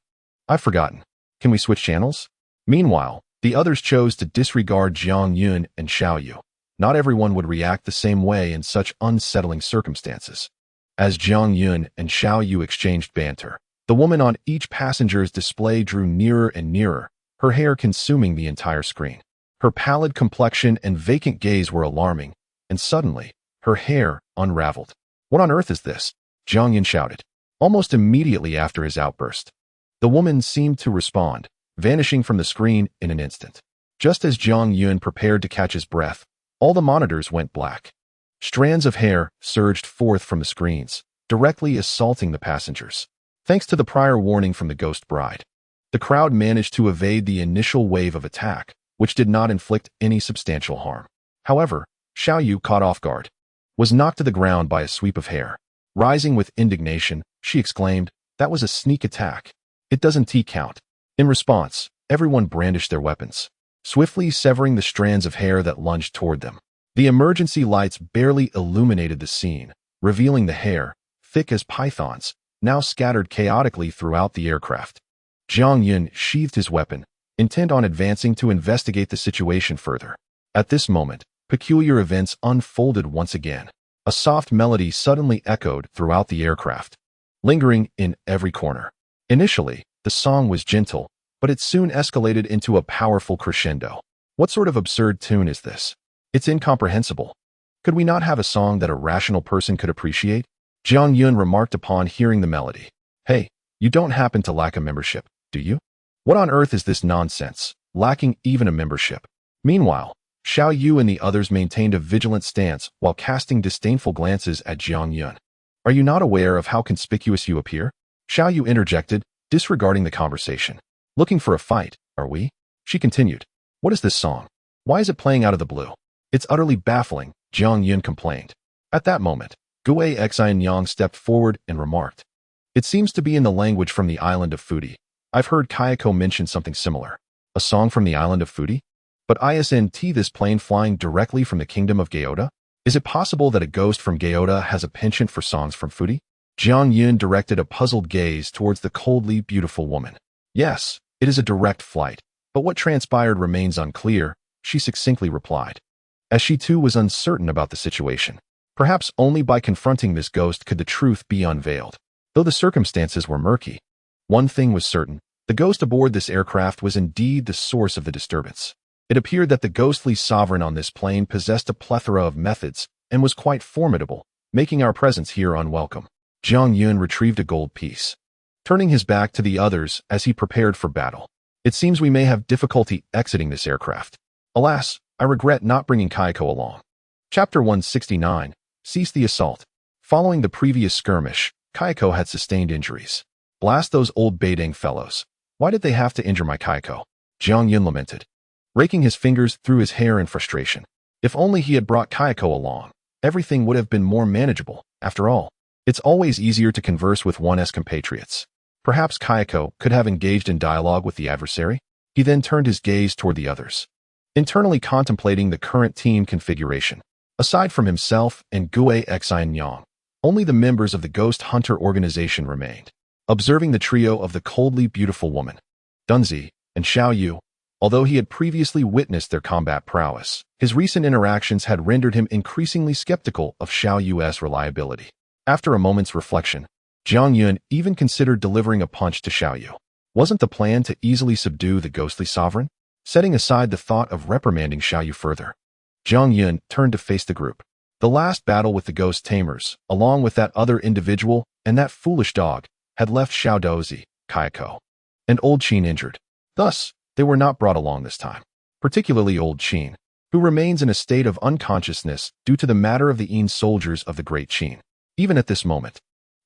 I've forgotten. Can we switch channels?" Meanwhile, the others chose to disregard Jiang Yun and Xiaoyu. Not everyone would react the same way in such unsettling circumstances. As Jiang Yun and Xiaoyu exchanged banter, the woman on each passenger's display drew nearer and nearer, her hair consuming the entire screen. Her pallid complexion and vacant gaze were alarming, and suddenly, her hair unraveled. "What on earth is this?" Jiang Yun shouted, almost immediately after his outburst. The woman seemed to respond, vanishing from the screen in an instant. Just as Jiang Yun prepared to catch his breath, all the monitors went black. Strands of hair surged forth from the screens, directly assaulting the passengers. Thanks to the prior warning from the ghost bride, the crowd managed to evade the initial wave of attack, which did not inflict any substantial harm. However, Xiao Yu, caught off guard, was knocked to the ground by a sweep of hair. Rising with indignation, she exclaimed, "That was a sneak attack. It doesn't count." In response, everyone brandished their weapons, swiftly severing the strands of hair that lunged toward them. The emergency lights barely illuminated the scene, revealing the hair, thick as pythons, now scattered chaotically throughout the aircraft. Jiang Yun sheathed his weapon, intent on advancing to investigate the situation further. At this moment, peculiar events unfolded once again. A soft melody suddenly echoed throughout the aircraft, lingering in every corner. Initially, the song was gentle, but it soon escalated into a powerful crescendo. What sort of absurd tune is this? It's incomprehensible. Could we not have a song that a rational person could appreciate? Jiang Yun remarked upon hearing the melody. Hey, you don't happen to lack a membership, do you? What on earth is this nonsense, lacking even a membership? Meanwhile, Xiao Yu and the others maintained a vigilant stance while casting disdainful glances at Jiang Yun. Are you not aware of how conspicuous you appear? Xiao Yu interjected, disregarding the conversation. Looking for a fight, are we? She continued. What is this song? Why is it playing out of the blue? It's utterly baffling, Jiang Yun complained. At that moment, Gue Xianyang stepped forward and remarked. It seems to be in the language from the island of Fudi. I've heard Kayako mention something similar. A song from the island of Fudi? But isn't this plane flying directly from the kingdom of Gyoda? Is it possible that a ghost from Gyoda has a penchant for songs from Fudi? Jiang Yun directed a puzzled gaze towards the coldly beautiful woman. Yes, it is a direct flight, but what transpired remains unclear, she succinctly replied. As she too was uncertain about the situation. Perhaps only by confronting this ghost could the truth be unveiled. Though the circumstances were murky, one thing was certain, the ghost aboard this aircraft was indeed the source of the disturbance. It appeared that the ghostly sovereign on this plane possessed a plethora of methods and was quite formidable, making our presence here unwelcome. Jiang Yun retrieved a gold piece, turning his back to the others as he prepared for battle. It seems we may have difficulty exiting this aircraft. Alas, I regret not bringing Kayako along. Chapter 169, Cease the Assault. Following the previous skirmish, Kayako had sustained injuries. Blast those old Beiding fellows. Why did they have to injure my Kayako? Jiang Yun lamented, raking his fingers through his hair in frustration. If only he had brought Kayako along, everything would have been more manageable. After all, it's always easier to converse with one's compatriots. Perhaps Kayako could have engaged in dialogue with the adversary? He then turned his gaze toward the others, internally contemplating the current team configuration. Aside from himself and Gue Xianyang, only the members of the Ghost Hunter organization remained. Observing the trio of the coldly beautiful woman, Dunzi, and Xiao Yu, although he had previously witnessed their combat prowess, his recent interactions had rendered him increasingly skeptical of Xiao Yu's reliability. After a moment's reflection, Jiang Yun even considered delivering a punch to Xiao Yu. Wasn't the plan to easily subdue the ghostly sovereign? Setting aside the thought of reprimanding Xiao Yu further, Jiang Yun turned to face the group. The last battle with the ghost tamers, along with that other individual and that foolish dog, had left Xiao Dozi, Kayako, and Old Qin injured. Thus, they were not brought along this time, particularly Old Qin, who remains in a state of unconsciousness due to the matter of the Yin soldiers of the Great Qin. Even at this moment,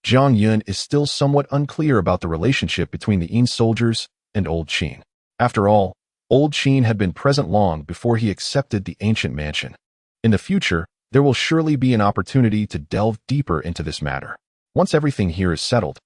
Jiang Yun is still somewhat unclear about the relationship between the Yin soldiers and Old Qin. After all, Old Qin had been present long before he accepted the ancient mansion. In the future, there will surely be an opportunity to delve deeper into this matter. Once everything here is settled,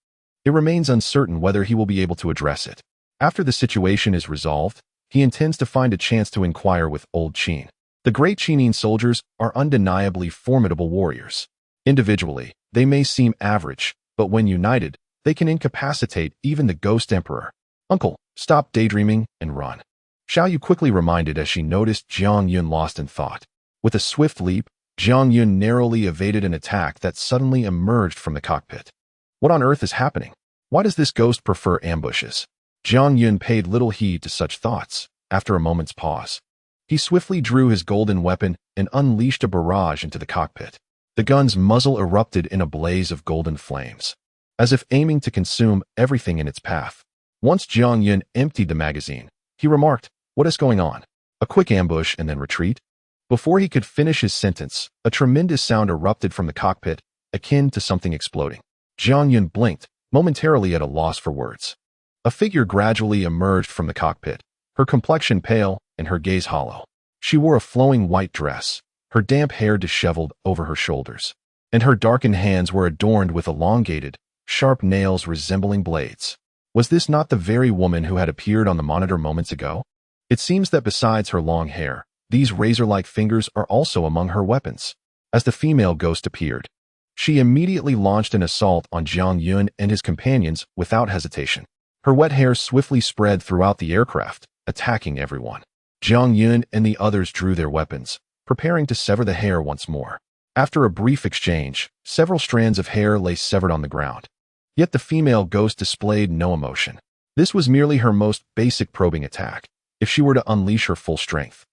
it remains uncertain whether he will be able to address it. After the situation is resolved, he intends to find a chance to inquire with Old Qin. The Great Qinin soldiers are undeniably formidable warriors. Individually, they may seem average, but when united, they can incapacitate even the Ghost Emperor. Uncle, stop daydreaming and run. Xiao Yu quickly reminded as she noticed Jiang Yun lost in thought. With a swift leap, Jiang Yun narrowly evaded an attack that suddenly emerged from the cockpit. What on earth is happening? Why does this ghost prefer ambushes? Jiang Yun paid little heed to such thoughts. After a moment's pause, he swiftly drew his golden weapon and unleashed a barrage into the cockpit. The gun's muzzle erupted in a blaze of golden flames, as if aiming to consume everything in its path. Once Jiang Yun emptied the magazine, he remarked, "What is going on? A quick ambush and then retreat?" Before he could finish his sentence, a tremendous sound erupted from the cockpit, akin to something exploding. Jiang Yun blinked, momentarily at a loss for words. A figure gradually emerged from the cockpit, her complexion pale and her gaze hollow. She wore a flowing white dress, her damp hair disheveled over her shoulders, and her darkened hands were adorned with elongated, sharp nails resembling blades. Was this not the very woman who had appeared on the monitor moments ago? It seems that besides her long hair, these razor-like fingers are also among her weapons. As the female ghost appeared, she immediately launched an assault on Jiang Yun and his companions without hesitation. Her wet hair swiftly spread throughout the aircraft, attacking everyone. Jiang Yun and the others drew their weapons, preparing to sever the hair once more. After a brief exchange, several strands of hair lay severed on the ground. Yet the female ghost displayed no emotion. This was merely her most basic probing attack. If she were to unleash her full strength,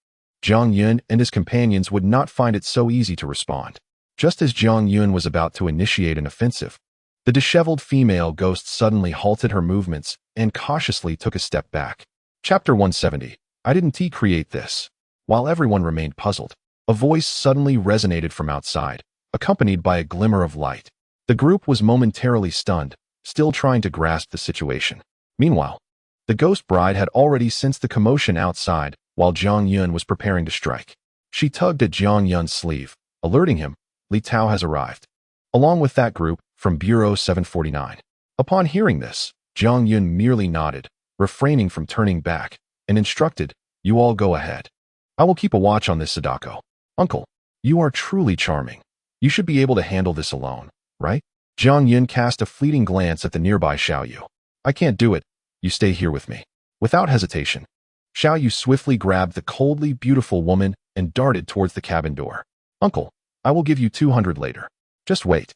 Jiang Yun and his companions would not find it so easy to respond. Just as Jiang Yun was about to initiate an offensive, the disheveled female ghost suddenly halted her movements and cautiously took a step back. Chapter 170. I didn't create this. While everyone remained puzzled, a voice suddenly resonated from outside, accompanied by a glimmer of light. The group was momentarily stunned, still trying to grasp the situation. Meanwhile, the ghost bride had already sensed the commotion outside while Jiang Yun was preparing to strike. She tugged at Jiang Yun's sleeve, alerting him, Li Tao has arrived, along with that group from Bureau 749. Upon hearing this, Jiang Yun merely nodded, refraining from turning back, and instructed, you all go ahead. I will keep a watch on this Sadako. Uncle, you are truly charming. You should be able to handle this alone, right? Jiang Yun cast a fleeting glance at the nearby Xiaoyu. I can't do it. You stay here with me. Without hesitation, Xiaoyu swiftly grabbed the coldly beautiful woman and darted towards the cabin door. Uncle, I will give you 200 later. Just wait.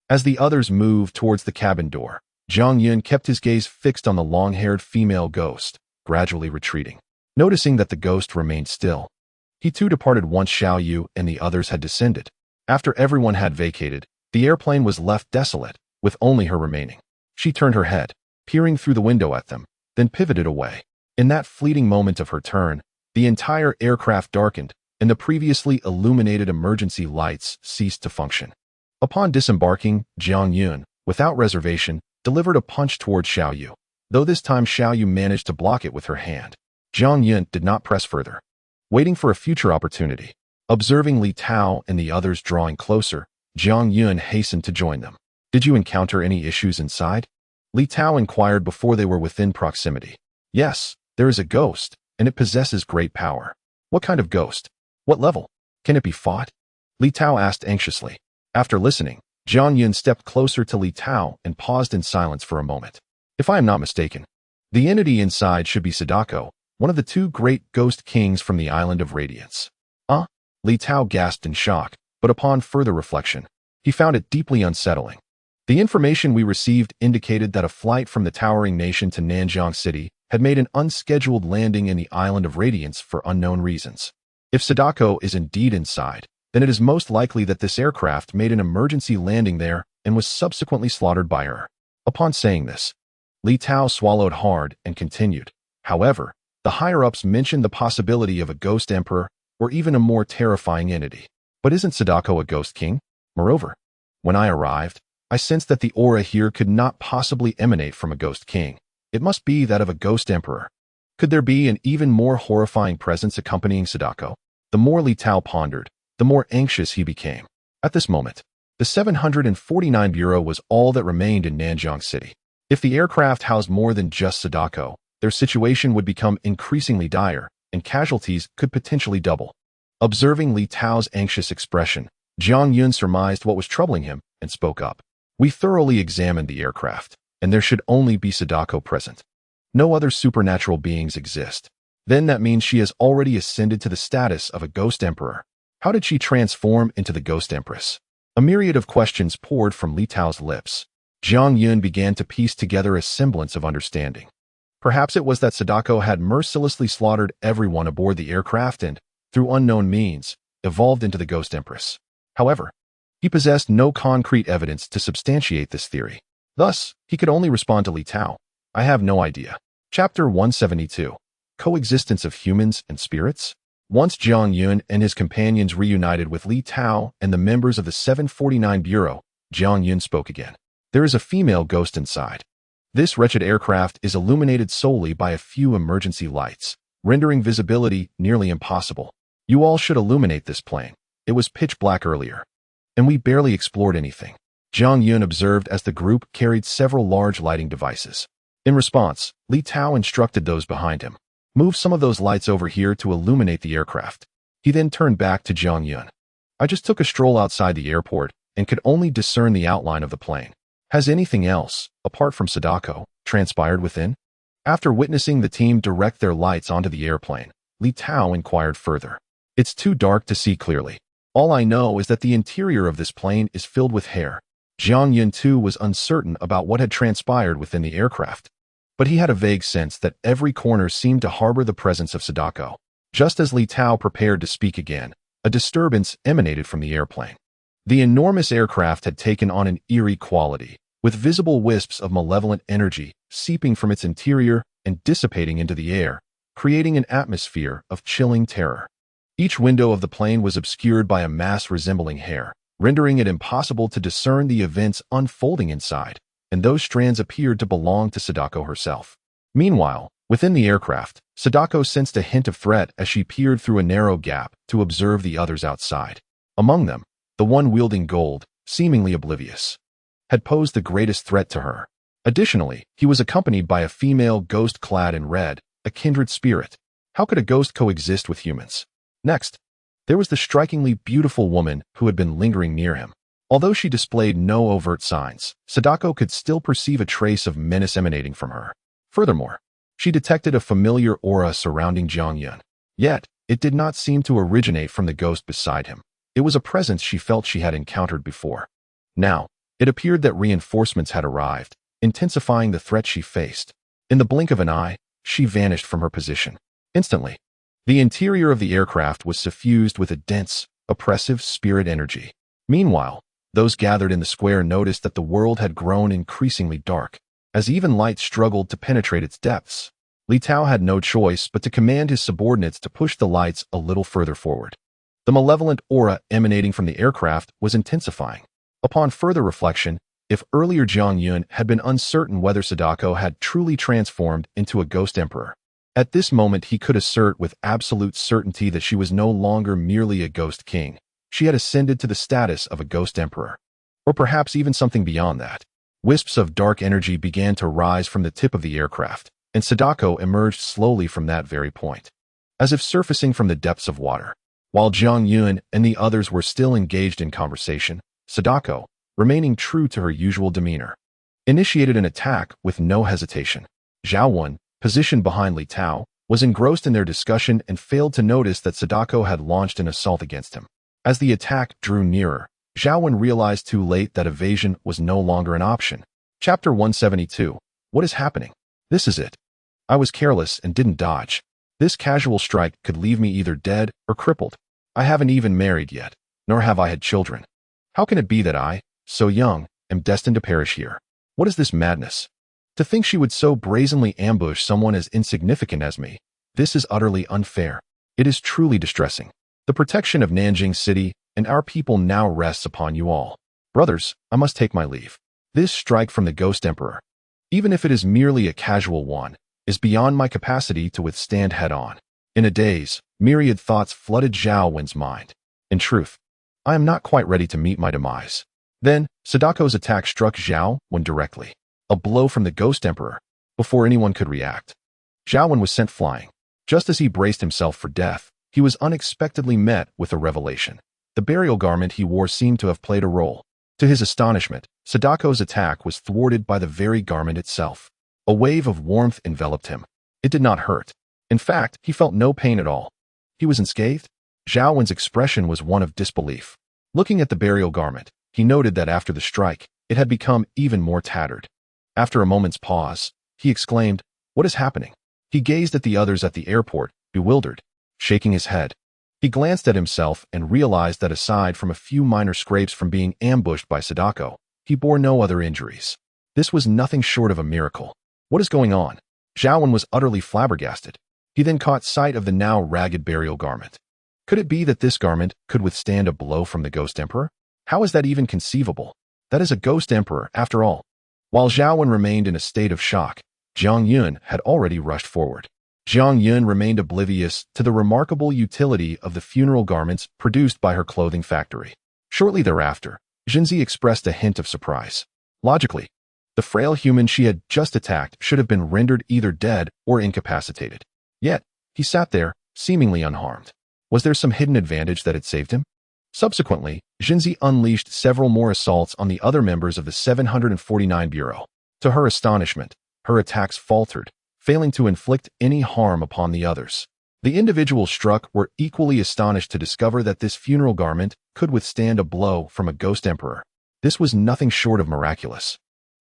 As the others moved towards the cabin door, Jiang Yun kept his gaze fixed on the long-haired female ghost, gradually retreating. Noticing that the ghost remained still, he too departed once Xiaoyu and the others had descended. After everyone had vacated, the airplane was left desolate, with only her remaining. She turned her head, peering through the window at them, then pivoted away. In that fleeting moment of her turn, the entire aircraft darkened, and the previously illuminated emergency lights ceased to function. Upon disembarking, Jiang Yun, without reservation, delivered a punch towards Xiaoyu, though this time Xiaoyu managed to block it with her hand. Jiang Yun did not press further, waiting for a future opportunity. Observing Li Tao and the others drawing closer, Jiang Yun hastened to join them. Did you encounter any issues inside? Li Tao inquired before they were within proximity. Yes, there is a ghost, and it possesses great power. What kind of ghost? What level? Can it be fought? Li Tao asked anxiously. After listening, Jiang Yun stepped closer to Li Tao and paused in silence for a moment. If I am not mistaken, the entity inside should be Sadako, one of the two great ghost kings from the Island of Radiance. Li Tao gasped in shock, but upon further reflection, he found it deeply unsettling. The information we received indicated that a flight from the towering nation to Nanjiang City had made an unscheduled landing in the Island of Radiance for unknown reasons. If Sadako is indeed inside, then it is most likely that this aircraft made an emergency landing there and was subsequently slaughtered by her. Upon saying this, Li Tao swallowed hard and continued. However, the higher-ups mentioned the possibility of a ghost emperor or even a more terrifying entity. But isn't Sadako a ghost king? Moreover, when I arrived, I sensed that the aura here could not possibly emanate from a ghost king. It must be that of a ghost emperor. Could there be an even more horrifying presence accompanying Sadako? The more Li Tao pondered, the more anxious he became. At this moment, the 749 Bureau was all that remained in Nanjiang City. If the aircraft housed more than just Sadako, their situation would become increasingly dire, and casualties could potentially double. Observing Li Tao's anxious expression, Jiang Yun surmised what was troubling him and spoke up. We thoroughly examined the aircraft, and there should only be Sadako present. No other supernatural beings exist. Then that means she has already ascended to the status of a ghost emperor. How did she transform into the ghost empress? A myriad of questions poured from Li Tao's lips. Jiang Yun began to piece together a semblance of understanding. Perhaps it was that Sadako had mercilessly slaughtered everyone aboard the aircraft and, through unknown means, evolved into the ghost empress. However, he possessed no concrete evidence to substantiate this theory. Thus, he could only respond to Li Tao. I have no idea. Chapter 172. Coexistence of Humans and Spirits? Once Jiang Yun and his companions reunited with Li Tao and the members of the 749 Bureau, Jiang Yun spoke again. There is a female ghost inside. This wretched aircraft is illuminated solely by a few emergency lights, rendering visibility nearly impossible. You all should illuminate this plane. It was pitch black earlier, and we barely explored anything, Jiang Yun observed as the group carried several large lighting devices. In response, Li Tao instructed those behind him, "Move some of those lights over here to illuminate the aircraft." He then turned back to Jiang Yun. "I just took a stroll outside the airport and could only discern the outline of the plane. Has anything else, apart from Sadako, transpired within?" After witnessing the team direct their lights onto the airplane, Li Tao inquired further. "It's too dark to see clearly. All I know is that the interior of this plane is filled with hair." Jiang Yun too was uncertain about what had transpired within the aircraft, but he had a vague sense that every corner seemed to harbor the presence of Sadako. Just as Li Tao prepared to speak again, a disturbance emanated from the airplane. The enormous aircraft had taken on an eerie quality, with visible wisps of malevolent energy seeping from its interior and dissipating into the air, creating an atmosphere of chilling terror. Each window of the plane was obscured by a mass resembling hair, rendering it impossible to discern the events unfolding inside, and those strands appeared to belong to Sadako herself. Meanwhile, within the aircraft, Sadako sensed a hint of threat as she peered through a narrow gap to observe the others outside. Among them, the one wielding gold, seemingly oblivious, had posed the greatest threat to her. Additionally, he was accompanied by a female ghost clad in red, a kindred spirit. How could a ghost coexist with humans? Next, there was the strikingly beautiful woman who had been lingering near him. Although she displayed no overt signs, Sadako could still perceive a trace of menace emanating from her. Furthermore, she detected a familiar aura surrounding Jiang Yun. Yet, it did not seem to originate from the ghost beside him. It was a presence she felt she had encountered before. Now, it appeared that reinforcements had arrived, intensifying the threat she faced. In the blink of an eye, she vanished from her position. Instantly, the interior of the aircraft was suffused with a dense, oppressive spirit energy. Meanwhile, those gathered in the square noticed that the world had grown increasingly dark, as even light struggled to penetrate its depths. Li Tao had no choice but to command his subordinates to push the lights a little further forward. The malevolent aura emanating from the aircraft was intensifying. Upon further reflection, if earlier Jiang Yun had been uncertain whether Sadako had truly transformed into a ghost emperor, at this moment he could assert with absolute certainty that she was no longer merely a ghost king. She had ascended to the status of a ghost emperor, or perhaps even something beyond that. Wisps of dark energy began to rise from the tip of the aircraft, and Sadako emerged slowly from that very point, as if surfacing from the depths of water. While Jiang Yun and the others were still engaged in conversation, Sadako, remaining true to her usual demeanor, initiated an attack with no hesitation. Zhao Wen, positioned behind Li Tao, was engrossed in their discussion and failed to notice that Sadako had launched an assault against him. As the attack drew nearer, Zhao Wen realized too late that evasion was no longer an option. Chapter 172. What is happening? This is it. I was careless and didn't dodge. This casual strike could leave me either dead or crippled. I haven't even married yet, nor have I had children. How can it be that I, so young, am destined to perish here? What is this madness? To think she would so brazenly ambush someone as insignificant as me. This is utterly unfair. It is truly distressing. The protection of Nanjing City and our people now rests upon you all. Brothers, I must take my leave. This strike from the Ghost Emperor, even if it is merely a casual one, is beyond my capacity to withstand head-on. In a daze, myriad thoughts flooded Zhao Wen's mind. In truth, I am not quite ready to meet my demise. Then, Sadako's attack struck Zhao Wen directly. A blow from the Ghost Emperor. Before anyone could react, Zhao Wen was sent flying. Just as he braced himself for death, he was unexpectedly met with a revelation. The burial garment he wore seemed to have played a role. To his astonishment, Sadako's attack was thwarted by the very garment itself. A wave of warmth enveloped him. It did not hurt. In fact, he felt no pain at all. He was unscathed. Zhao Wen's expression was one of disbelief. Looking at the burial garment, he noted that after the strike, it had become even more tattered. After a moment's pause, he exclaimed, "What is happening?" He gazed at the others at the airport, bewildered, shaking his head. He glanced at himself and realized that aside from a few minor scrapes from being ambushed by Sadako, he bore no other injuries. This was nothing short of a miracle. What is going on? Zhao Wen was utterly flabbergasted. He then caught sight of the now ragged burial garment. Could it be that this garment could withstand a blow from the Ghost Emperor? How is that even conceivable? That is a Ghost Emperor, after all. While Zhao Wen remained in a state of shock, Jiang Yun had already rushed forward. Jiang Yun remained oblivious to the remarkable utility of the funeral garments produced by her clothing factory. Shortly thereafter, Jinzi expressed a hint of surprise. Logically, the frail human she had just attacked should have been rendered either dead or incapacitated. Yet, he sat there, seemingly unharmed. Was there some hidden advantage that had saved him? Subsequently, Jinzi unleashed several more assaults on the other members of the 749 Bureau. To her astonishment, her attacks faltered, failing to inflict any harm upon the others. The individuals struck were equally astonished to discover that this funeral garment could withstand a blow from a ghost emperor. This was nothing short of miraculous.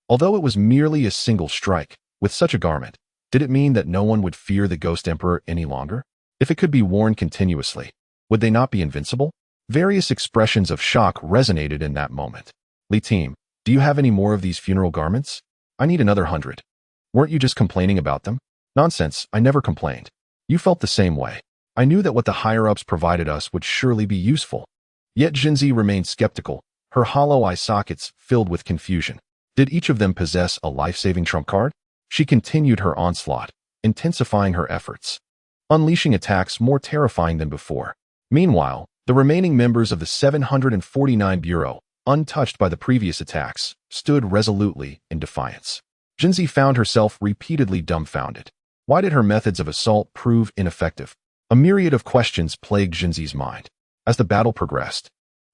Although it was merely a single strike, with such a garment, did it mean that no one would fear the ghost emperor any longer? If it could be worn continuously, would they not be invincible? Various expressions of shock resonated in that moment. Li team, do you have any more of these funeral garments? I need another 100. Weren't you just complaining about them? Nonsense, I never complained. You felt the same way. I knew that what the higher-ups provided us would surely be useful. Yet Jinzi remained skeptical, her hollow eye sockets filled with confusion. Did each of them possess a life-saving trump card? She continued her onslaught, intensifying her efforts, unleashing attacks more terrifying than before. Meanwhile, the remaining members of the 749 Bureau, untouched by the previous attacks, stood resolutely in defiance. Jinzi found herself repeatedly dumbfounded. Why did her methods of assault prove ineffective? A myriad of questions plagued Jinzi's mind. As the battle progressed,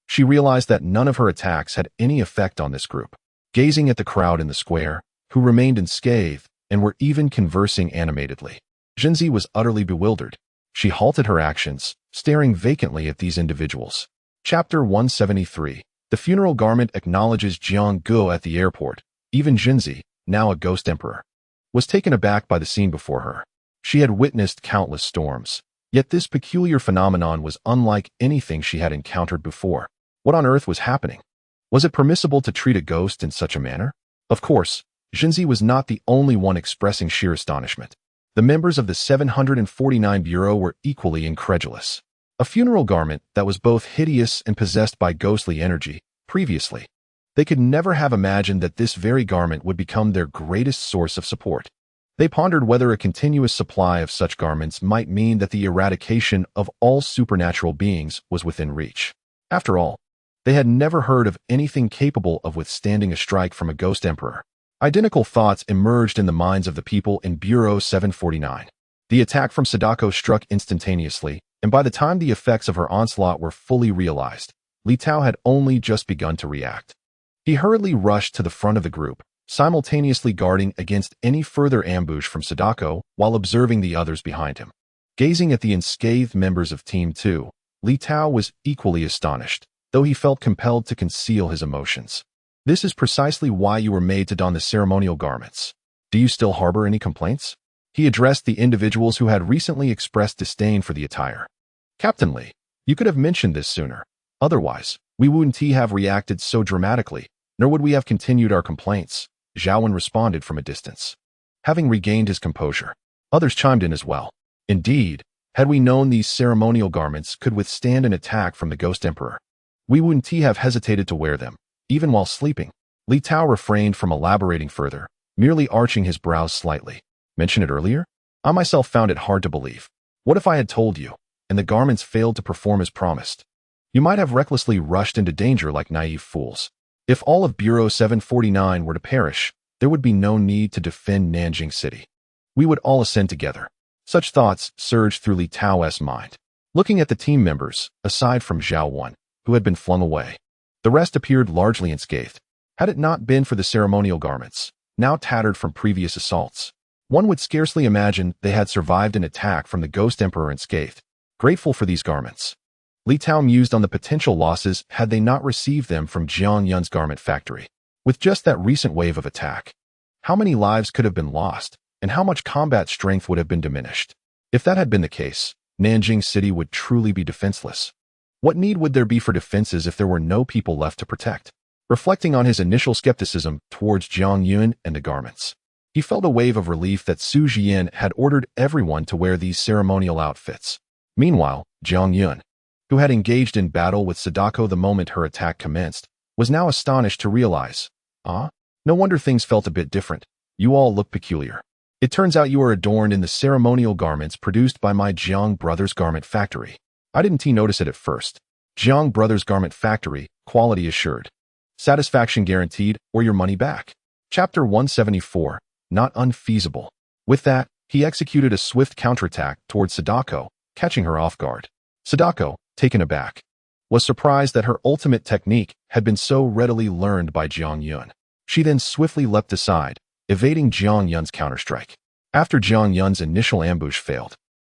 she realized that none of her attacks had any effect on this group. Gazing at the crowd in the square, who remained unscathed and were even conversing animatedly, Jinzi was utterly bewildered. She halted her actions, staring vacantly at these individuals. Chapter 173. The funeral garment acknowledges Jiang Guo at the airport. Even Jinzi, now a ghost emperor, was taken aback by the scene before her. She had witnessed countless storms, yet this peculiar phenomenon was unlike anything she had encountered before. What on earth was happening? Was it permissible to treat a ghost in such a manner? Of course, Jinzi was not the only one expressing sheer astonishment. The members of the 749 Bureau were equally incredulous. A funeral garment that was both hideous and possessed by ghostly energy, previously. They could never have imagined that this very garment would become their greatest source of support. They pondered whether a continuous supply of such garments might mean that the eradication of all supernatural beings was within reach. After all, they had never heard of anything capable of withstanding a strike from a ghost emperor. Identical thoughts emerged in the minds of the people in Bureau 749. The attack from Sadako struck instantaneously, and by the time the effects of her onslaught were fully realized, Li Tao had only just begun to react. He hurriedly rushed to the front of the group, simultaneously guarding against any further ambush from Sadako while observing the others behind him. Gazing at the unscathed members of Team 2, Li Tao was equally astonished, though he felt compelled to conceal his emotions. This is precisely why you were made to don the ceremonial garments. Do you still harbor any complaints? He addressed the individuals who had recently expressed disdain for the attire. Captain Li, you could have mentioned this sooner. Otherwise, we wouldn't have reacted so dramatically, nor would we have continued our complaints, Zhao Wen responded from a distance. Having regained his composure, others chimed in as well. Indeed, had we known these ceremonial garments could withstand an attack from the Ghost Emperor, we wouldn't have hesitated to wear them, even while sleeping. Li Tao refrained from elaborating further, merely arching his brows slightly. Mention it earlier? I myself found it hard to believe. What if I had told you, and the garments failed to perform as promised? You might have recklessly rushed into danger like naive fools. If all of Bureau 749 were to perish, there would be no need to defend Nanjing City. We would all ascend together. Such thoughts surged through Li Tao's mind. Looking at the team members, aside from Zhao Wen, who had been flung away, the rest appeared largely unscathed. Had it not been for the ceremonial garments, now tattered from previous assaults, one would scarcely imagine they had survived an attack from the Ghost Emperor unscathed. Grateful for these garments, Li Tao mused on the potential losses had they not received them from Jiang Yun's garment factory. With just that recent wave of attack, how many lives could have been lost, and how much combat strength would have been diminished? If that had been the case, Nanjing City would truly be defenseless. What need would there be for defenses if there were no people left to protect? Reflecting on his initial skepticism towards Jiang Yun and the garments, he felt a wave of relief that Su Jian had ordered everyone to wear these ceremonial outfits. Meanwhile, Jiang Yun, who had engaged in battle with Sadako the moment her attack commenced, was now astonished to realize, no wonder things felt a bit different. You all look peculiar. It turns out you are adorned in the ceremonial garments produced by my Jiang Brothers Garment Factory. I didn't notice it at first. Jiang Brothers Garment Factory, quality assured. Satisfaction guaranteed or your money back. Chapter 174, not unfeasible. With that, he executed a swift counterattack towards Sadako, catching her off guard. Sadako, taken aback, was surprised that her ultimate technique had been so readily learned by Jiang Yun. She then swiftly leapt aside, evading Jiang Yun's counterstrike. After Jiang Yun's initial ambush failed,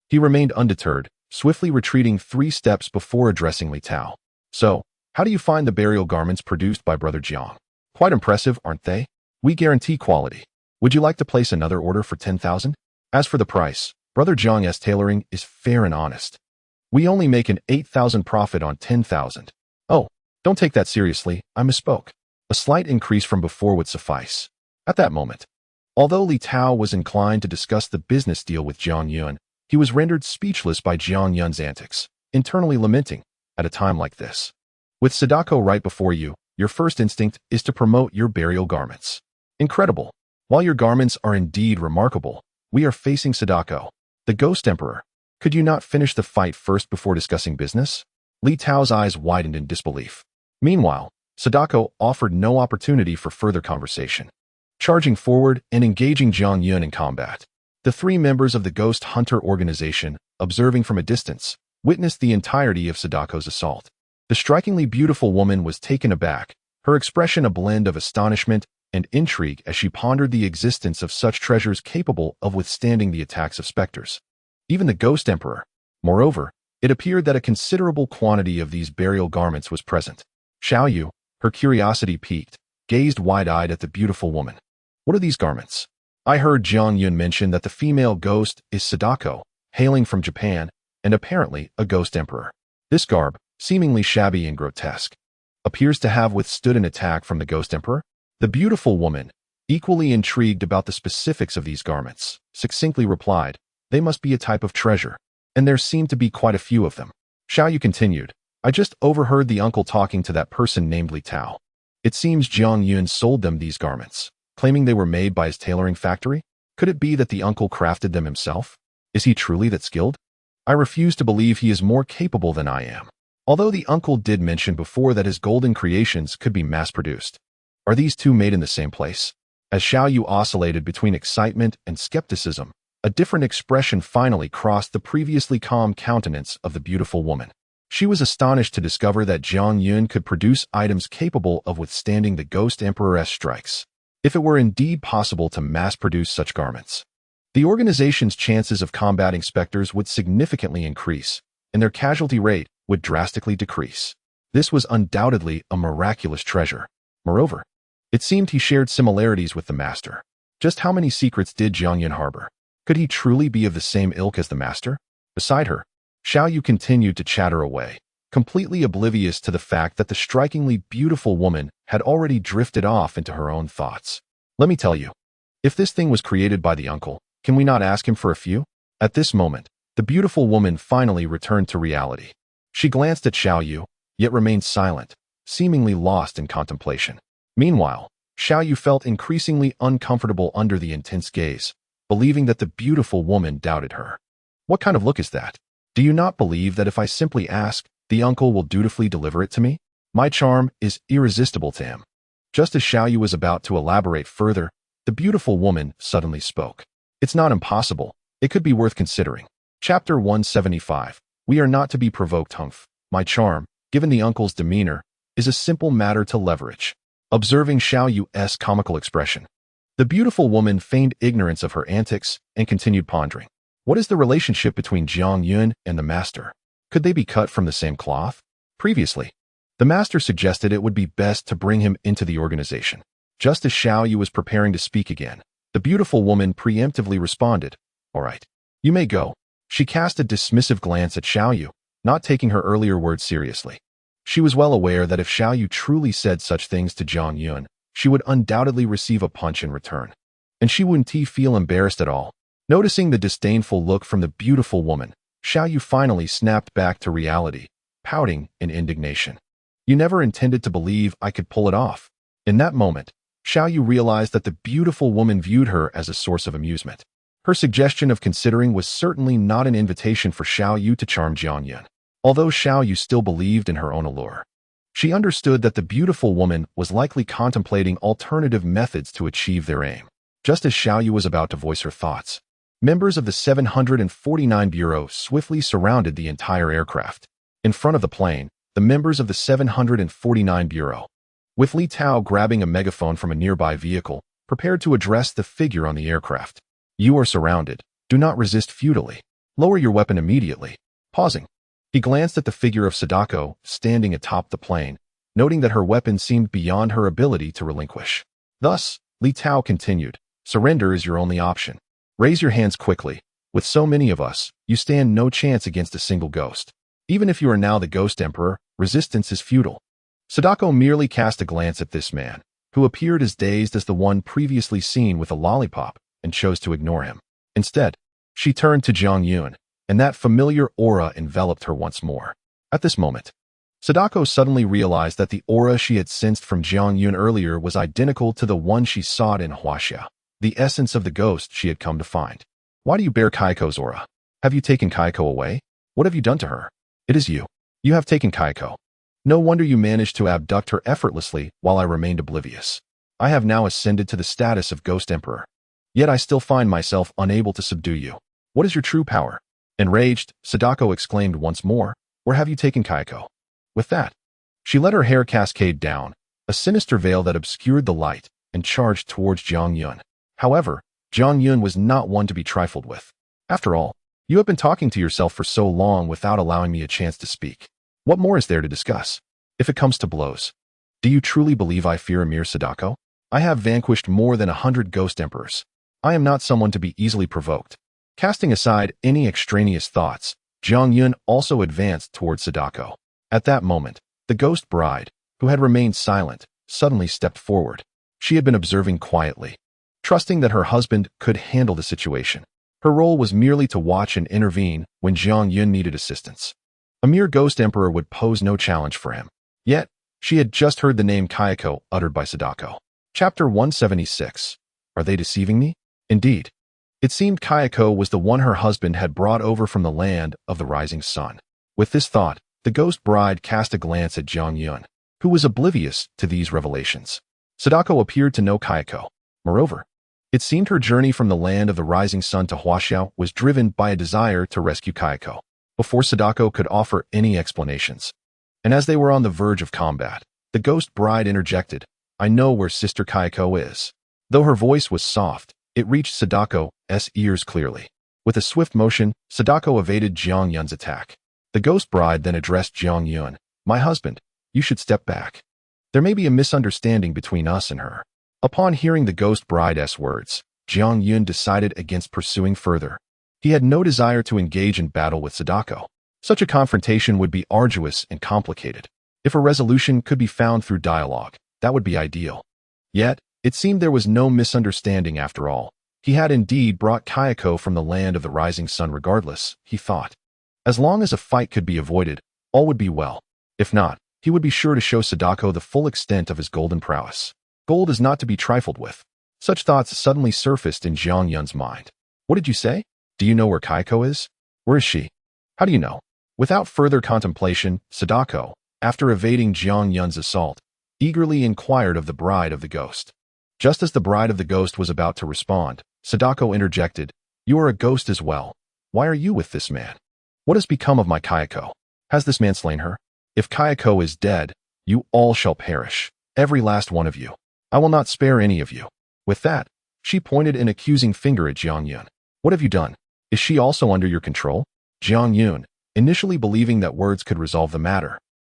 he remained undeterred, swiftly retreating 3 steps before addressing Li Tao. So, how do you find the burial garments produced by Brother Jiang? Quite impressive, aren't they? We guarantee quality. Would you like to place another order for 10,000? As for the price, Brother Jiang's tailoring is fair and honest. We only make an 8,000 profit on 10,000. Oh, don't take that seriously, I misspoke. A slight increase from before would suffice. At that moment, although Li Tao was inclined to discuss the business deal with Jiang Yun, he was rendered speechless by Jiang Yun's antics, internally lamenting, at a time like this. With Sadako right before you, your first instinct is to promote your burial garments. Incredible. While your garments are indeed remarkable, we are facing Sadako, the Ghost Emperor. Could you not finish the fight first before discussing business? Li Tao's eyes widened in disbelief. Meanwhile, Sadako offered no opportunity for further conversation. Charging forward and engaging Jiang Yun in combat, the 3 members of the Ghost Hunter organization, observing from a distance, witnessed the entirety of Sadako's assault. The strikingly beautiful woman was taken aback, her expression a blend of astonishment and intrigue as she pondered the existence of such treasures capable of withstanding the attacks of specters. Even the Ghost Emperor. Moreover, it appeared that a considerable quantity of these burial garments was present. Xiaoyu, her curiosity piqued, gazed wide-eyed at the beautiful woman. What are these garments? I heard Jiang Yun mention that the female ghost is Sadako, hailing from Japan, and apparently a Ghost Emperor. This garb, seemingly shabby and grotesque, appears to have withstood an attack from the Ghost Emperor. The beautiful woman, equally intrigued about the specifics of these garments, succinctly replied, they must be a type of treasure, and there seem to be quite a few of them. Xiaoyu continued, I just overheard the uncle talking to that person named Li Tao. It seems Jiang Yun sold them these garments, claiming they were made by his tailoring factory. Could it be that the uncle crafted them himself? Is he truly that skilled? I refuse to believe he is more capable than I am. Although the uncle did mention before that his golden creations could be mass-produced. Are these 2 made in the same place? As Xiaoyu oscillated between excitement and skepticism, a different expression finally crossed the previously calm countenance of the beautiful woman. She was astonished to discover that Jiang Yun could produce items capable of withstanding the Ghost Emperor's strikes. If it were indeed possible to mass-produce such garments, the organization's chances of combating specters would significantly increase, and their casualty rate would drastically decrease. This was undoubtedly a miraculous treasure. Moreover, it seemed he shared similarities with the master. Just how many secrets did Jiang Yun harbor? Could he truly be of the same ilk as the master? Beside her, Xiaoyu continued to chatter away, completely oblivious to the fact that the strikingly beautiful woman had already drifted off into her own thoughts. Let me tell you, if this thing was created by the uncle, can we not ask him for a few? At this moment, the beautiful woman finally returned to reality. She glanced at Xiaoyu, yet remained silent, seemingly lost in contemplation. Meanwhile, Xiaoyu felt increasingly uncomfortable under the intense gaze, believing that the beautiful woman doubted her. What kind of look is that? Do you not believe that if I simply ask, the uncle will dutifully deliver it to me? My charm is irresistible to him. Just as Xiaoyu was about to elaborate further, the beautiful woman suddenly spoke. It's not impossible. It could be worth considering. Chapter 175. We are not to be provoked, Humph. My charm, given the uncle's demeanor, is a simple matter to leverage. Observing Xiaoyu's comical expression, the beautiful woman feigned ignorance of her antics and continued pondering. What is the relationship between Jiang Yun and the master? Could they be cut from the same cloth? Previously, the master suggested it would be best to bring him into the organization. Just as Xiaoyu was preparing to speak again, the beautiful woman preemptively responded, All right, you may go. She cast a dismissive glance at Xiaoyu, not taking her earlier words seriously. She was well aware that if Xiaoyu truly said such things to Jiang Yun, she would undoubtedly receive a punch in return. And she wouldn't feel embarrassed at all. Noticing the disdainful look from the beautiful woman, Xiaoyu finally snapped back to reality, pouting in indignation. You never intended to believe I could pull it off. In that moment, Xiaoyu realized that the beautiful woman viewed her as a source of amusement. Her suggestion of considering was certainly not an invitation for Xiao Yu to charm Jiang Yun, although Xiao Yu still believed in her own allure. She understood that the beautiful woman was likely contemplating alternative methods to achieve their aim. Just as Xiao Yu was about to voice her thoughts, members of the 749 Bureau swiftly surrounded the entire aircraft. In front of the plane, the members of the 749 Bureau, with Li Tao grabbing a megaphone from a nearby vehicle, prepared to address the figure on the aircraft. You are surrounded. Do not resist futilely. Lower your weapon immediately. Pausing, he glanced at the figure of Sadako standing atop the plane, noting that her weapon seemed beyond her ability to relinquish. Thus, Li Tao continued, surrender is your only option. Raise your hands quickly. With so many of us, you stand no chance against a single ghost. Even if you are now the Ghost Emperor, resistance is futile. Sadako merely cast a glance at this man, who appeared as dazed as the one previously seen with a lollipop, and chose to ignore him. Instead, she turned to Jiang Yun, and that familiar aura enveloped her once more. At this moment, Sadako suddenly realized that the aura she had sensed from Jiang Yun earlier was identical to the one she sought in Huaxia, the essence of the ghost she had come to find. Why do you bear Kaiko's aura? Have you taken Kaiko away? What have you done to her? It is you. You have taken Kaiko. No wonder you managed to abduct her effortlessly while I remained oblivious. I have now ascended to the status of Ghost Emperor. Yet I still find myself unable to subdue you. What is your true power? Enraged, Sadako exclaimed once more, where have you taken Kaiko? With that, she let her hair cascade down, a sinister veil that obscured the light, and charged towards Jiang Yun. However, Jiang Yun was not one to be trifled with. After all, you have been talking to yourself for so long without allowing me a chance to speak. What more is there to discuss? If it comes to blows, do you truly believe I fear a mere Sadako? I have vanquished more than 100 Ghost Emperors. I am not someone to be easily provoked. Casting aside any extraneous thoughts, Jiang Yun also advanced towards Sadako. At that moment, the Ghost Bride, who had remained silent, suddenly stepped forward. She had been observing quietly, trusting that her husband could handle the situation. Her role was merely to watch and intervene when Jiang Yun needed assistance. A mere Ghost Emperor would pose no challenge for him. Yet, she had just heard the name Kaiko uttered by Sadako. Chapter 176. Are they deceiving me? Indeed. It seemed Kaiko was the one her husband had brought over from the land of the rising sun. With this thought, the Ghost Bride cast a glance at Jiang Yun, who was oblivious to these revelations. Sadako appeared to know Kaiko. Moreover, it seemed her journey from the land of the rising sun to Huaxiao was driven by a desire to rescue Kaiko, before Sadako could offer any explanations. And as they were on the verge of combat, the Ghost Bride interjected, I know where Sister Kaiko is. Though her voice was soft, it reached Sadako's ears clearly. With a swift motion, Sadako evaded Jiang Yun's attack. The Ghost Bride then addressed Jiang Yun, my husband, you should step back. There may be a misunderstanding between us and her. Upon hearing the Ghost Bride's words, Jiang Yun decided against pursuing further. He had no desire to engage in battle with Sadako. Such a confrontation would be arduous and complicated. If a resolution could be found through dialogue, that would be ideal. Yet, it seemed there was no misunderstanding after all. He had indeed brought Kaiko from the land of the rising sun regardless, he thought. As long as a fight could be avoided, all would be well. If not, he would be sure to show Sadako the full extent of his golden prowess. Gold is not to be trifled with. Such thoughts suddenly surfaced in Jiang Yun's mind. What did you say? Do you know where Kaiko is? Where is she? How do you know? Without further contemplation, Sadako, after evading Jiang Yun's assault, eagerly inquired of the Bride of the Ghost. Just as the Bride of the Ghost was about to respond, Sadako interjected, you are a ghost as well. Why are you with this man? What has become of my Kaiko? Has this man slain her? If Kaiko is dead, you all shall perish, every last one of you. I will not spare any of you. With that, she pointed an accusing finger at Jiang Yun. What have you done? Is she also under your control? Jiang Yun, initially believing that words could resolve the matter,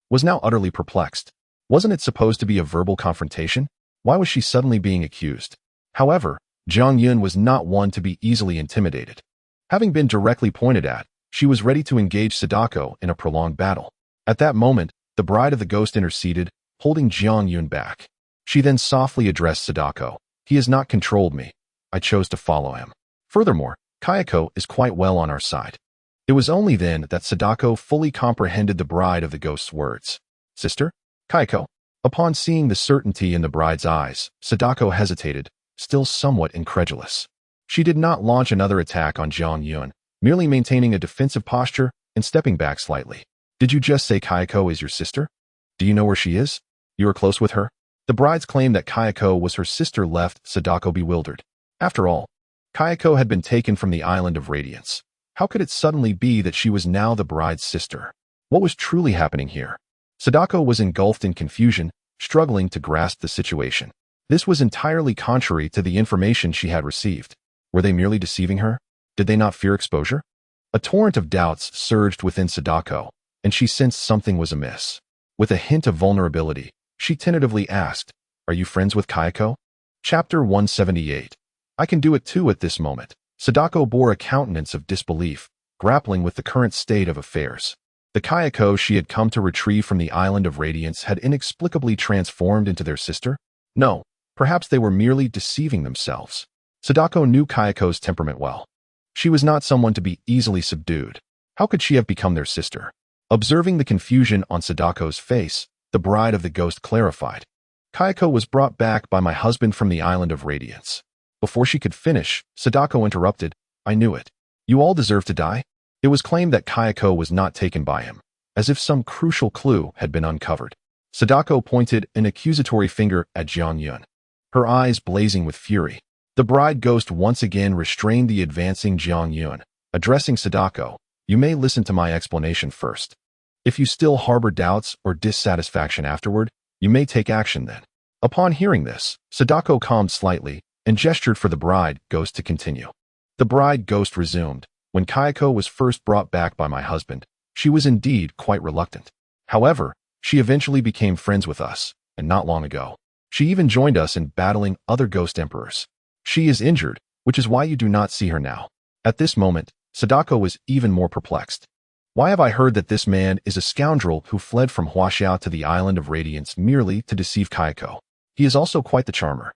was now utterly perplexed. Wasn't it supposed to be a verbal confrontation? Why was she suddenly being accused? However, Jiang Yun was not one to be easily intimidated. Having been directly pointed at, she was ready to engage Sadako in a prolonged battle. At that moment, the Bride of the Ghost interceded, holding Jiang Yun back. She then softly addressed Sadako. He has not controlled me. I chose to follow him. Furthermore, Kaiko is quite well on our side. It was only then that Sadako fully comprehended the Bride of the Ghost's words. Sister? Kaiko? Upon seeing the certainty in the bride's eyes, Sadako hesitated, still somewhat incredulous. She did not launch another attack on Jiang Yun, merely maintaining a defensive posture and stepping back slightly. Did you just say Kayako is your sister? Do you know where she is? You are close with her? The bride's claim that Kayako was her sister left Sadako bewildered. After all, Kayako had been taken from the Island of Radiance. How could it suddenly be that she was now the bride's sister? What was truly happening here? Sadako was engulfed in confusion, struggling to grasp the situation. This was entirely contrary to the information she had received. Were they merely deceiving her? Did they not fear exposure? A torrent of doubts surged within Sadako, and she sensed something was amiss. With a hint of vulnerability, she tentatively asked, "Are you friends with Kayako?" Chapter 178. I can do it too at this moment. Sadako bore a countenance of disbelief, grappling with the current state of affairs. The Kayako she had come to retrieve from the Island of Radiance had inexplicably transformed into their sister? No, perhaps they were merely deceiving themselves. Sadako knew Kayako's temperament well. She was not someone to be easily subdued. How could she have become their sister? Observing the confusion on Sadako's face, the bride of the ghost clarified. Kayako was brought back by my husband from the Island of Radiance. Before she could finish, Sadako interrupted, "I knew it. You all deserve to die." It was claimed that Kayako was not taken by him, as if some crucial clue had been uncovered. Sadako pointed an accusatory finger at Jiang Yun, her eyes blazing with fury. The bride ghost once again restrained the advancing Jiang Yun, addressing Sadako, "You may listen to my explanation first. If you still harbor doubts or dissatisfaction afterward, you may take action then." Upon hearing this, Sadako calmed slightly and gestured for the bride ghost to continue. The bride ghost resumed, "When Kayako was first brought back by my husband, she was indeed quite reluctant. However, she eventually became friends with us, and not long ago, she even joined us in battling other ghost emperors. She is injured, which is why you do not see her now." At this moment, Sadako was even more perplexed. Why have I heard that this man is a scoundrel who fled from Huaxiao to the Island of Radiance merely to deceive Kayako? He is also quite the charmer.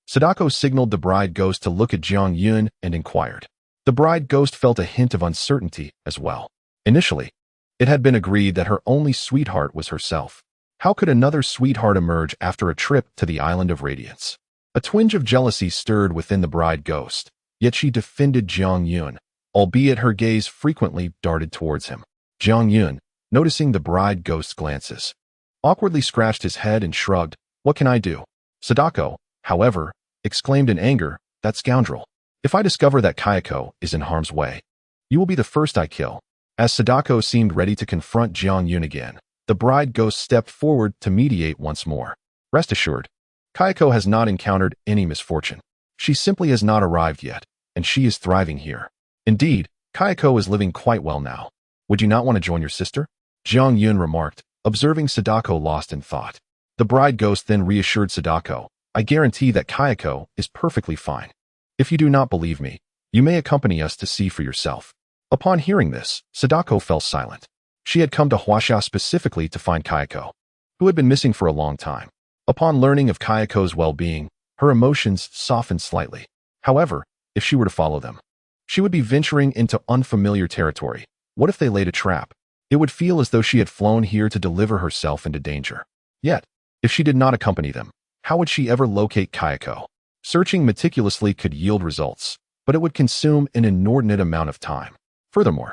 Sadako signaled the bride ghost to look at Jiang Yun and inquired. The bride ghost felt a hint of uncertainty as well. Initially, it had been agreed that her only sweetheart was herself. How could another sweetheart emerge after a trip to the Island of Radiance? A twinge of jealousy stirred within the bride ghost, yet she defended Jiang Yun, albeit her gaze frequently darted towards him. Jiang Yun, noticing the bride ghost's glances, awkwardly scratched his head and shrugged, "What can I do?" Sadako, however, exclaimed in anger, "That scoundrel! If I discover that Kayako is in harm's way, you will be the first I kill." As Sadako seemed ready to confront Jiang Yun again, the bride ghost stepped forward to mediate once more. "Rest assured, Kayako has not encountered any misfortune. She simply has not arrived yet, and she is thriving here. Indeed, Kayako is living quite well now. Would you not want to join your sister?" Jiang Yun remarked, observing Sadako lost in thought. The bride ghost then reassured Sadako, "I guarantee that Kayako is perfectly fine. If you do not believe me, you may accompany us to see for yourself." Upon hearing this, Sadako fell silent. She had come to Huaxiao specifically to find Kayako, who had been missing for a long time. Upon learning of Kayako's well-being, her emotions softened slightly. However, if she were to follow them, she would be venturing into unfamiliar territory. What if they laid a trap? It would feel as though she had flown here to deliver herself into danger. Yet, if she did not accompany them, how would she ever locate Kayako? Searching meticulously could yield results, but it would consume an inordinate amount of time. Furthermore,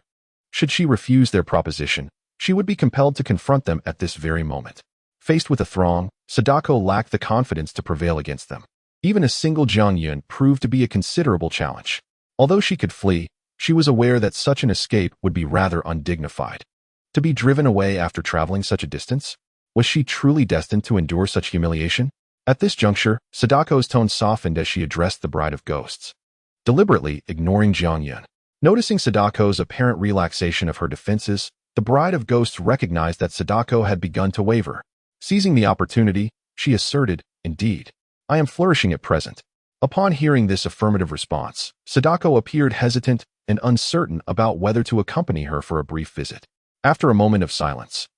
should she refuse their proposition, she would be compelled to confront them at this very moment. Faced with a throng, Sadako lacked the confidence to prevail against them. Even a single Jiang Yun proved to be a considerable challenge. Although she could flee, she was aware that such an escape would be rather undignified. To be driven away after traveling such a distance? Was she truly destined to endure such humiliation? At this juncture, Sadako's tone softened as she addressed the bride of ghosts, deliberately ignoring Jiang Yun. Noticing Sadako's apparent relaxation of her defenses, the bride of ghosts recognized that Sadako had begun to waver. Seizing the opportunity, she asserted, "Indeed, I am flourishing at present." Upon hearing this affirmative response, Sadako appeared hesitant and uncertain about whether to accompany her for a brief visit. After a moment of silence,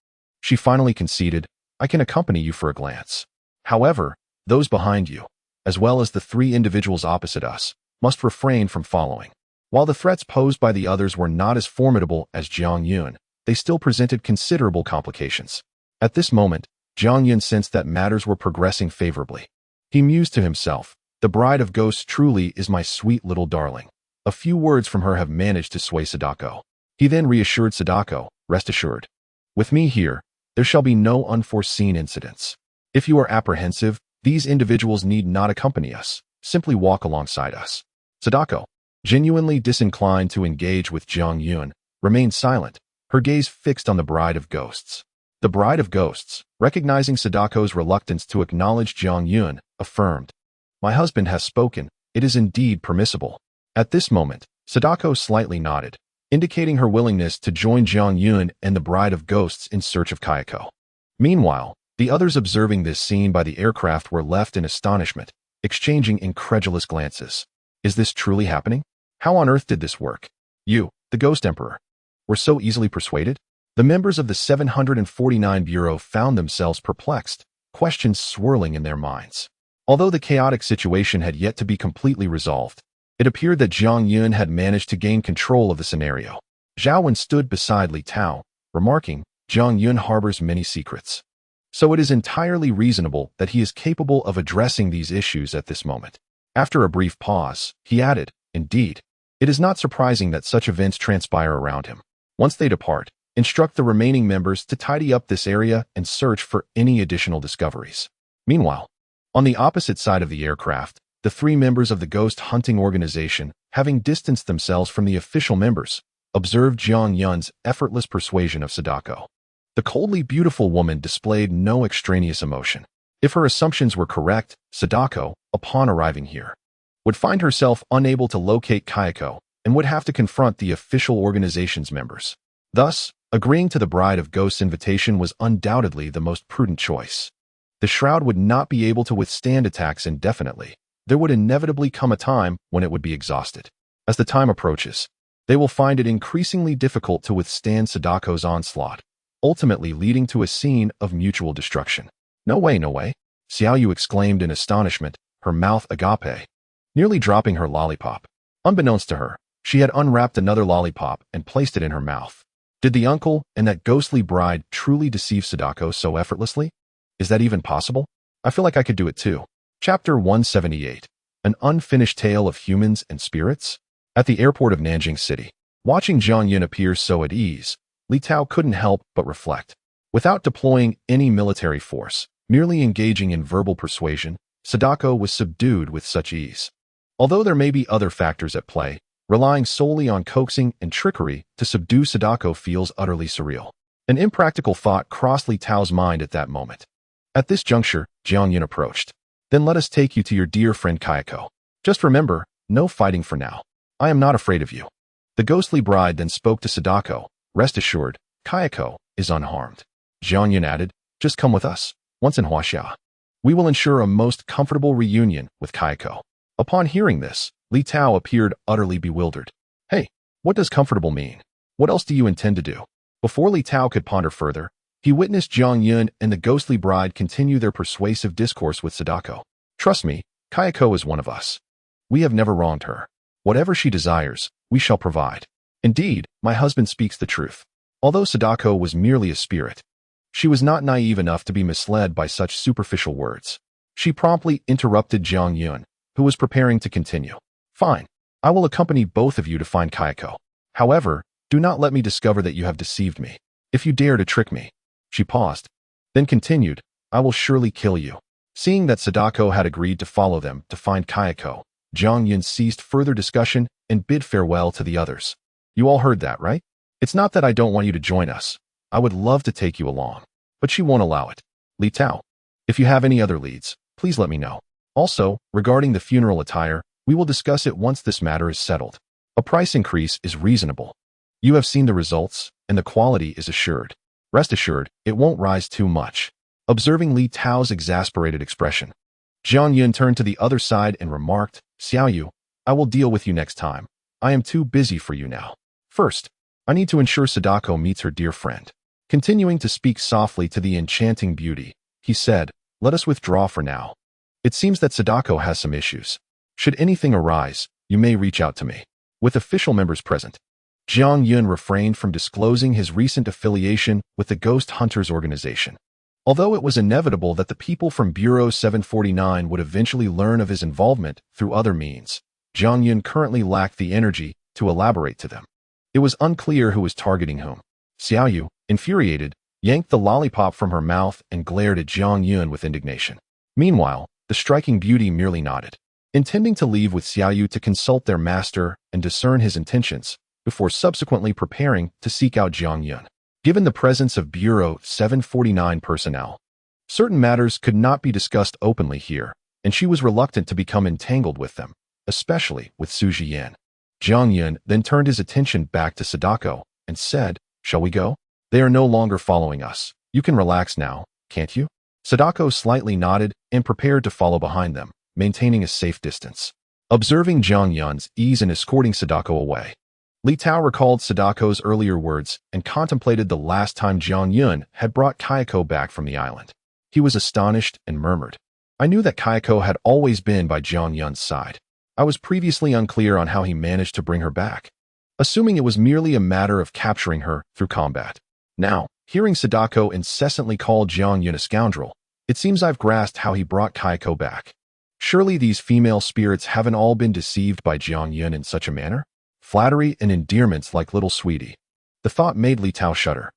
she finally conceded, "I can accompany you for a glance. However, those behind you, as well as the three individuals opposite us, must refrain from following." While the threats posed by the others were not as formidable as Jiang Yun, they still presented considerable complications. At this moment, Jiang Yun sensed that matters were progressing favorably. He mused to himself, The bride of ghosts truly is my sweet little darling. A few words from her have managed to sway Sadako. He then reassured Sadako, rest assured. With me here, there shall be no unforeseen incidents. If you are apprehensive, these individuals need not accompany us. Simply walk alongside us. Sadako, genuinely disinclined to engage with Jiang Yun, remained silent, her gaze fixed on the bride of ghosts. The bride of ghosts, recognizing Sadako's reluctance to acknowledge Jiang Yun, affirmed, "My husband has spoken. It is indeed permissible." At this moment, Sadako slightly nodded, indicating her willingness to join Jiang Yun and the bride of ghosts in search of Kayako. Meanwhile, the others observing this scene by the aircraft were left in astonishment, exchanging incredulous glances. Is this truly happening? How on earth did this work? You, the Ghost Emperor, were so easily persuaded? The members of the 749 Bureau found themselves perplexed, questions swirling in their minds. Although the chaotic situation had yet to be completely resolved, it appeared that Jiang Yun had managed to gain control of the scenario. Zhao Wen stood beside Li Tao, remarking, "Jiang Yun harbors many secrets. So it is entirely reasonable that he is capable of addressing these issues at this moment." After a brief pause, he added, "Indeed, it is not surprising that such events transpire around him. Once they depart, instruct the remaining members to tidy up this area and search for any additional discoveries." Meanwhile, on the opposite side of the aircraft, the three members of the ghost hunting organization, having distanced themselves from the official members, observed Jiang Yun's effortless persuasion of Sadako. The coldly beautiful woman displayed no extraneous emotion. If her assumptions were correct, Sadako, upon arriving here, would find herself unable to locate Kayako and would have to confront the official organization's members. Thus, agreeing to the Bride of Ghosts' invitation was undoubtedly the most prudent choice. The Shroud would not be able to withstand attacks indefinitely. There would inevitably come a time when it would be exhausted. As the time approaches, they will find it increasingly difficult to withstand Sadako's onslaught, ultimately leading to a scene of mutual destruction. "No way, no way," Xiao Yu exclaimed in astonishment, her mouth agape, nearly dropping her lollipop. Unbeknownst to her, she had unwrapped another lollipop and placed it in her mouth. Did the uncle and that ghostly bride truly deceive Sadako so effortlessly? Is that even possible? I feel like I could do it too. Chapter 178. An Unfinished Tale of Humans and Spirits? At the airport of Nanjing City, watching Jiang Yun appear so at ease, Li Tao couldn't help but reflect. Without deploying any military force, merely engaging in verbal persuasion, Sadako was subdued with such ease. Although there may be other factors at play, relying solely on coaxing and trickery to subdue Sadako feels utterly surreal. An impractical thought crossed Li Tao's mind at that moment. At this juncture, Jiang Yun approached. "Then let us take you to your dear friend Kayako. Just remember, no fighting for now. I am not afraid of you." The ghostly bride then spoke to Sadako. "Rest assured, Kayako is unharmed." Jiang Yun added, "Just come with us. Once in Huaxia, we will ensure a most comfortable reunion with Kayako." Upon hearing this, Li Tao appeared utterly bewildered. "Hey, what does comfortable mean? What else do you intend to do?" Before Li Tao could ponder further, he witnessed Jiang Yun and the ghostly bride continue their persuasive discourse with Sadako. "Trust me, Kayako is one of us. We have never wronged her. Whatever she desires, we shall provide. Indeed, my husband speaks the truth." Although Sadako was merely a spirit, she was not naive enough to be misled by such superficial words. She promptly interrupted Jiang Yun, who was preparing to continue. "Fine. I will accompany both of you to find Kayako. However, do not let me discover that you have deceived me. If you dare to trick me." She paused, then continued, "I will surely kill you." Seeing that Sadako had agreed to follow them to find Kayako, Jiang Yun ceased further discussion and bid farewell to the others. "You all heard that, right? It's not that I don't want you to join us. I would love to take you along, but she won't allow it. Li Tao, if you have any other leads, please let me know. Also, regarding the funeral attire, we will discuss it once this matter is settled. A price increase is reasonable. You have seen the results, and the quality is assured. Rest assured, it won't rise too much." Observing Li Tao's exasperated expression, Jiang Yun turned to the other side and remarked, "Xiao Yu, I will deal with you next time. I am too busy for you now. First, I need to ensure Sadako meets her dear friend." Continuing to speak softly to the enchanting beauty, he said, "Let us withdraw for now. It seems that Sadako has some issues. Should anything arise, you may reach out to me." With official members present, Jiang Yun refrained from disclosing his recent affiliation with the Ghost Hunters organization. Although it was inevitable that the people from Bureau 749 would eventually learn of his involvement through other means, Jiang Yun currently lacked the energy to elaborate to them. It was unclear who was targeting whom. Xiaoyu, infuriated, yanked the lollipop from her mouth and glared at Jiang Yun with indignation. Meanwhile, the striking beauty merely nodded, intending to leave with Xiaoyu to consult their master and discern his intentions, before subsequently preparing to seek out Jiang Yun. Given the presence of Bureau 749 personnel, certain matters could not be discussed openly here, and she was reluctant to become entangled with them, especially with Su Jian. Jiang Yun then turned his attention back to Sadako and said, "Shall we go? They are no longer following us. You can relax now, can't you?" Sadako slightly nodded and prepared to follow behind them, maintaining a safe distance. Observing Jiang Yun's ease in escorting Sadako away, Li Tao recalled Sadako's earlier words and contemplated the last time Jiang Yun had brought Kayako back from the island. He was astonished and murmured, "I knew that Kayako had always been by Jiang Yun's side. I was previously unclear on how he managed to bring her back, assuming it was merely a matter of capturing her through combat. Now, hearing Sadako incessantly call Jiang Yun a scoundrel, it seems I've grasped how he brought Kayako back. Surely these female spirits haven't all been deceived by Jiang Yun in such a manner? Flattery and endearments like little sweetie." The thought made Li Tao shudder.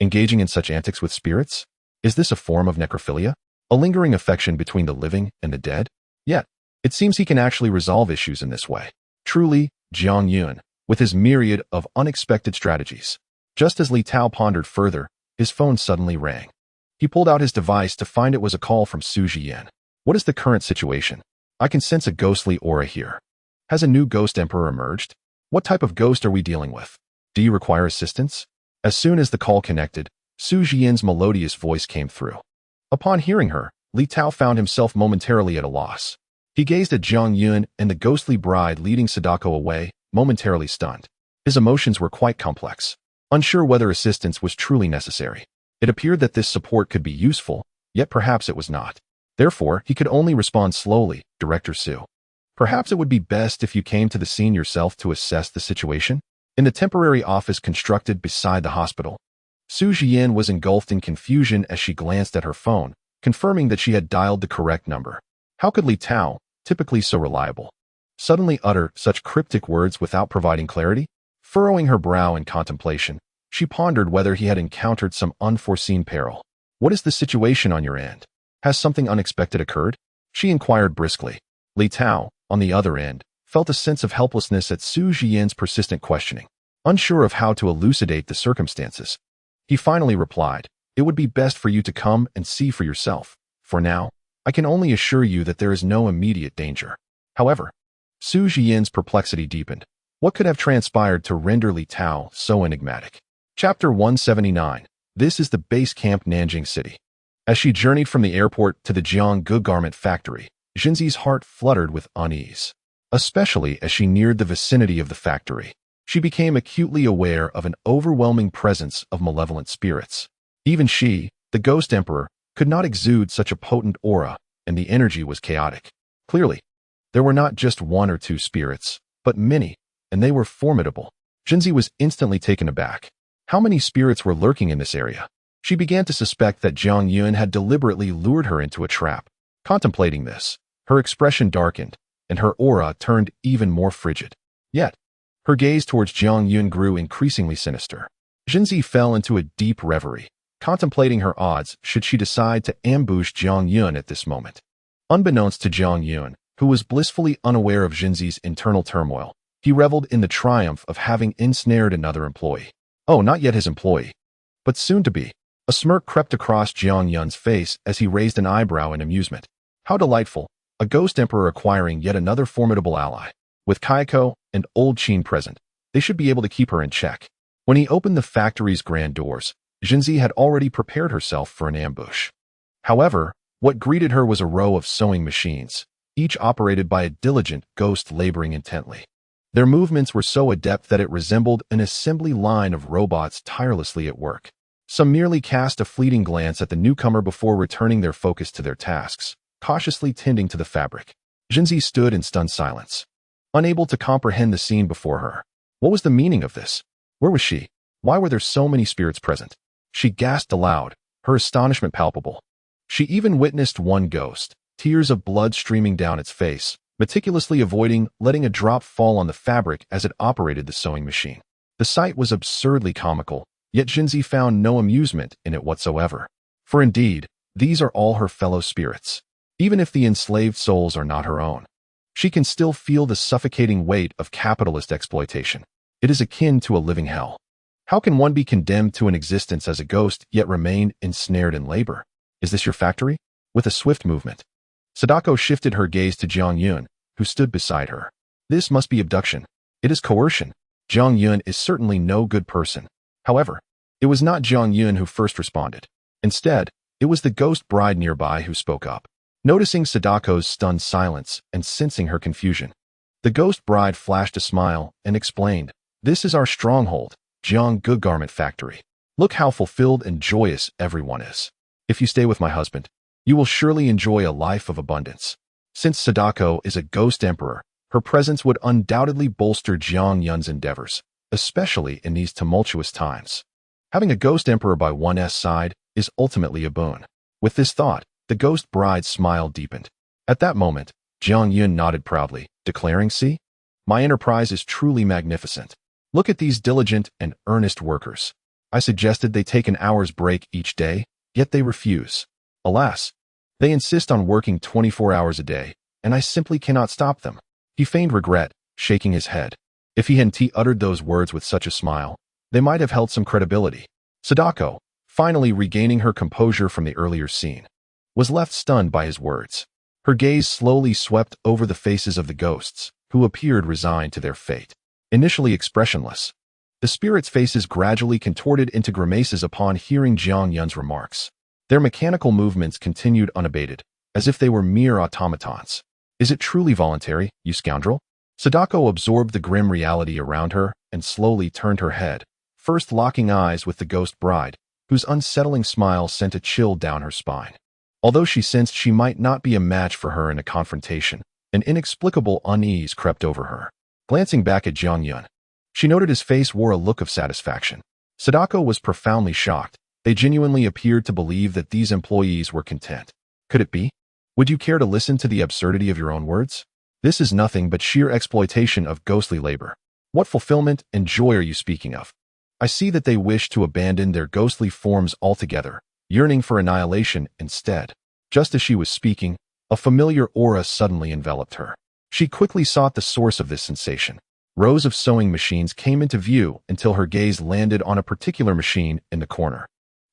Engaging in such antics with spirits? Is this a form of necrophilia? A lingering affection between the living and the dead? Yet, it seems he can actually resolve issues in this way. Truly, Jiang Yun, with his myriad of unexpected strategies. Just as Li Tao pondered further, his phone suddenly rang. He pulled out his device to find it was a call from Su Jian. "What is the current situation? I can sense a ghostly aura here. Has a new ghost emperor emerged? What type of ghost are we dealing with? Do you require assistance?" As soon as the call connected, Su Jian's melodious voice came through. Upon hearing her, Li Tao found himself momentarily at a loss. He gazed at Jiang Yun and the ghostly bride leading Sadako away, momentarily stunned. His emotions were quite complex, unsure whether assistance was truly necessary. It appeared that this support could be useful, yet perhaps it was not. Therefore, he could only respond slowly, "Director Su. Perhaps it would be best if you came to the scene yourself to assess the situation." In the temporary office constructed beside the hospital, Su Jian was engulfed in confusion as she glanced at her phone, confirming that she had dialed the correct number. How could Li Tao, typically so reliable, suddenly utter such cryptic words without providing clarity? Furrowing her brow in contemplation, she pondered whether he had encountered some unforeseen peril. "What is the situation on your end? Has something unexpected occurred?" she inquired briskly. Li Tao, on the other end, felt a sense of helplessness at Su Jian's persistent questioning. Unsure of how to elucidate the circumstances, he finally replied, "It would be best for you to come and see for yourself. For now, I can only assure you that there is no immediate danger." However, Su Jian's perplexity deepened. What could have transpired to render Li Tao so enigmatic? Chapter 179. This is the base camp Nanjing City. As she journeyed from the airport to the Jianggu garment factory, Jinzi's heart fluttered with unease. Especially as she neared the vicinity of the factory, she became acutely aware of an overwhelming presence of malevolent spirits. Even she, the Ghost Emperor, could not exude such a potent aura, and the energy was chaotic. Clearly, there were not just one or two spirits, but many, and they were formidable. Jinzi was instantly taken aback. How many spirits were lurking in this area? She began to suspect that Jiang Yun had deliberately lured her into a trap. Contemplating this, her expression darkened, and her aura turned even more frigid. Yet, her gaze towards Jiang Yun grew increasingly sinister. Jinzi fell into a deep reverie, contemplating her odds should she decide to ambush Jiang Yun at this moment. Unbeknownst to Jiang Yun, who was blissfully unaware of Jinzi's internal turmoil, he reveled in the triumph of having ensnared another employee. Oh, not yet his employee, but soon to be. A smirk crept across Jiang Yun's face as he raised an eyebrow in amusement. How delightful, a Ghost Emperor acquiring yet another formidable ally. With Kayako and Old Qin present, they should be able to keep her in check. When he opened the factory's grand doors, Jinzi had already prepared herself for an ambush. However, what greeted her was a row of sewing machines, each operated by a diligent ghost laboring intently. Their movements were so adept that it resembled an assembly line of robots tirelessly at work. Some merely cast a fleeting glance at the newcomer before returning their focus to their tasks, cautiously tending to the fabric. Jinzi stood in stunned silence, unable to comprehend the scene before her. What was the meaning of this? Where was she? Why were there so many spirits present? She gasped aloud, her astonishment palpable. She even witnessed one ghost, tears of blood streaming down its face, meticulously avoiding letting a drop fall on the fabric as it operated the sewing machine. The sight was absurdly comical, yet Jinzi found no amusement in it whatsoever. For indeed, these are all her fellow spirits. Even if the enslaved souls are not her own, she can still feel the suffocating weight of capitalist exploitation. It is akin to a living hell. How can one be condemned to an existence as a ghost yet remain ensnared in labor? Is this your factory? With a swift movement, Sadako shifted her gaze to Jiang Yun, who stood beside her. This must be abduction. It is coercion. Jiang Yun is certainly no good person. However, it was not Jiang Yun who first responded. Instead, it was the ghost bride nearby who spoke up. Noticing Sadako's stunned silence and sensing her confusion, the ghost bride flashed a smile and explained, "This is our stronghold, Jiang Good Garment Factory. Look how fulfilled and joyous everyone is. If you stay with my husband, you will surely enjoy a life of abundance." Since Sadako is a ghost emperor, her presence would undoubtedly bolster Jiang Yun's endeavors, especially in these tumultuous times. Having a ghost emperor by one's side is ultimately a boon. With this thought, the ghost bride's smile deepened. At that moment, Jiang Yun nodded proudly, declaring, "See, my enterprise is truly magnificent. Look at these diligent and earnest workers. I suggested they take an hour's break each day, yet they refuse. Alas, they insist on working 24 hours a day, and I simply cannot stop them." He feigned regret, shaking his head. If he hadn't uttered those words with such a smile, they might have held some credibility. Sadako, finally regaining her composure from the earlier scene, was left stunned by his words. Her gaze slowly swept over the faces of the ghosts, who appeared resigned to their fate. Initially expressionless, the spirits' faces gradually contorted into grimaces upon hearing Jiang Yun's remarks. Their mechanical movements continued unabated, as if they were mere automatons. "Is it truly voluntary, you scoundrel?" Sadako absorbed the grim reality around her and slowly turned her head, first locking eyes with the ghost bride, whose unsettling smile sent a chill down her spine. Although she sensed she might not be a match for her in a confrontation, an inexplicable unease crept over her. Glancing back at Jiang Yun, she noted his face wore a look of satisfaction. Sadako was profoundly shocked. They genuinely appeared to believe that these employees were content. Could it be? Would you care to listen to the absurdity of your own words? This is nothing but sheer exploitation of ghostly labor. What fulfillment and joy are you speaking of? I see that they wish to abandon their ghostly forms altogether, yearning for annihilation instead. Just as she was speaking, a familiar aura suddenly enveloped her. She quickly sought the source of this sensation. Rows of sewing machines came into view until her gaze landed on a particular machine in the corner.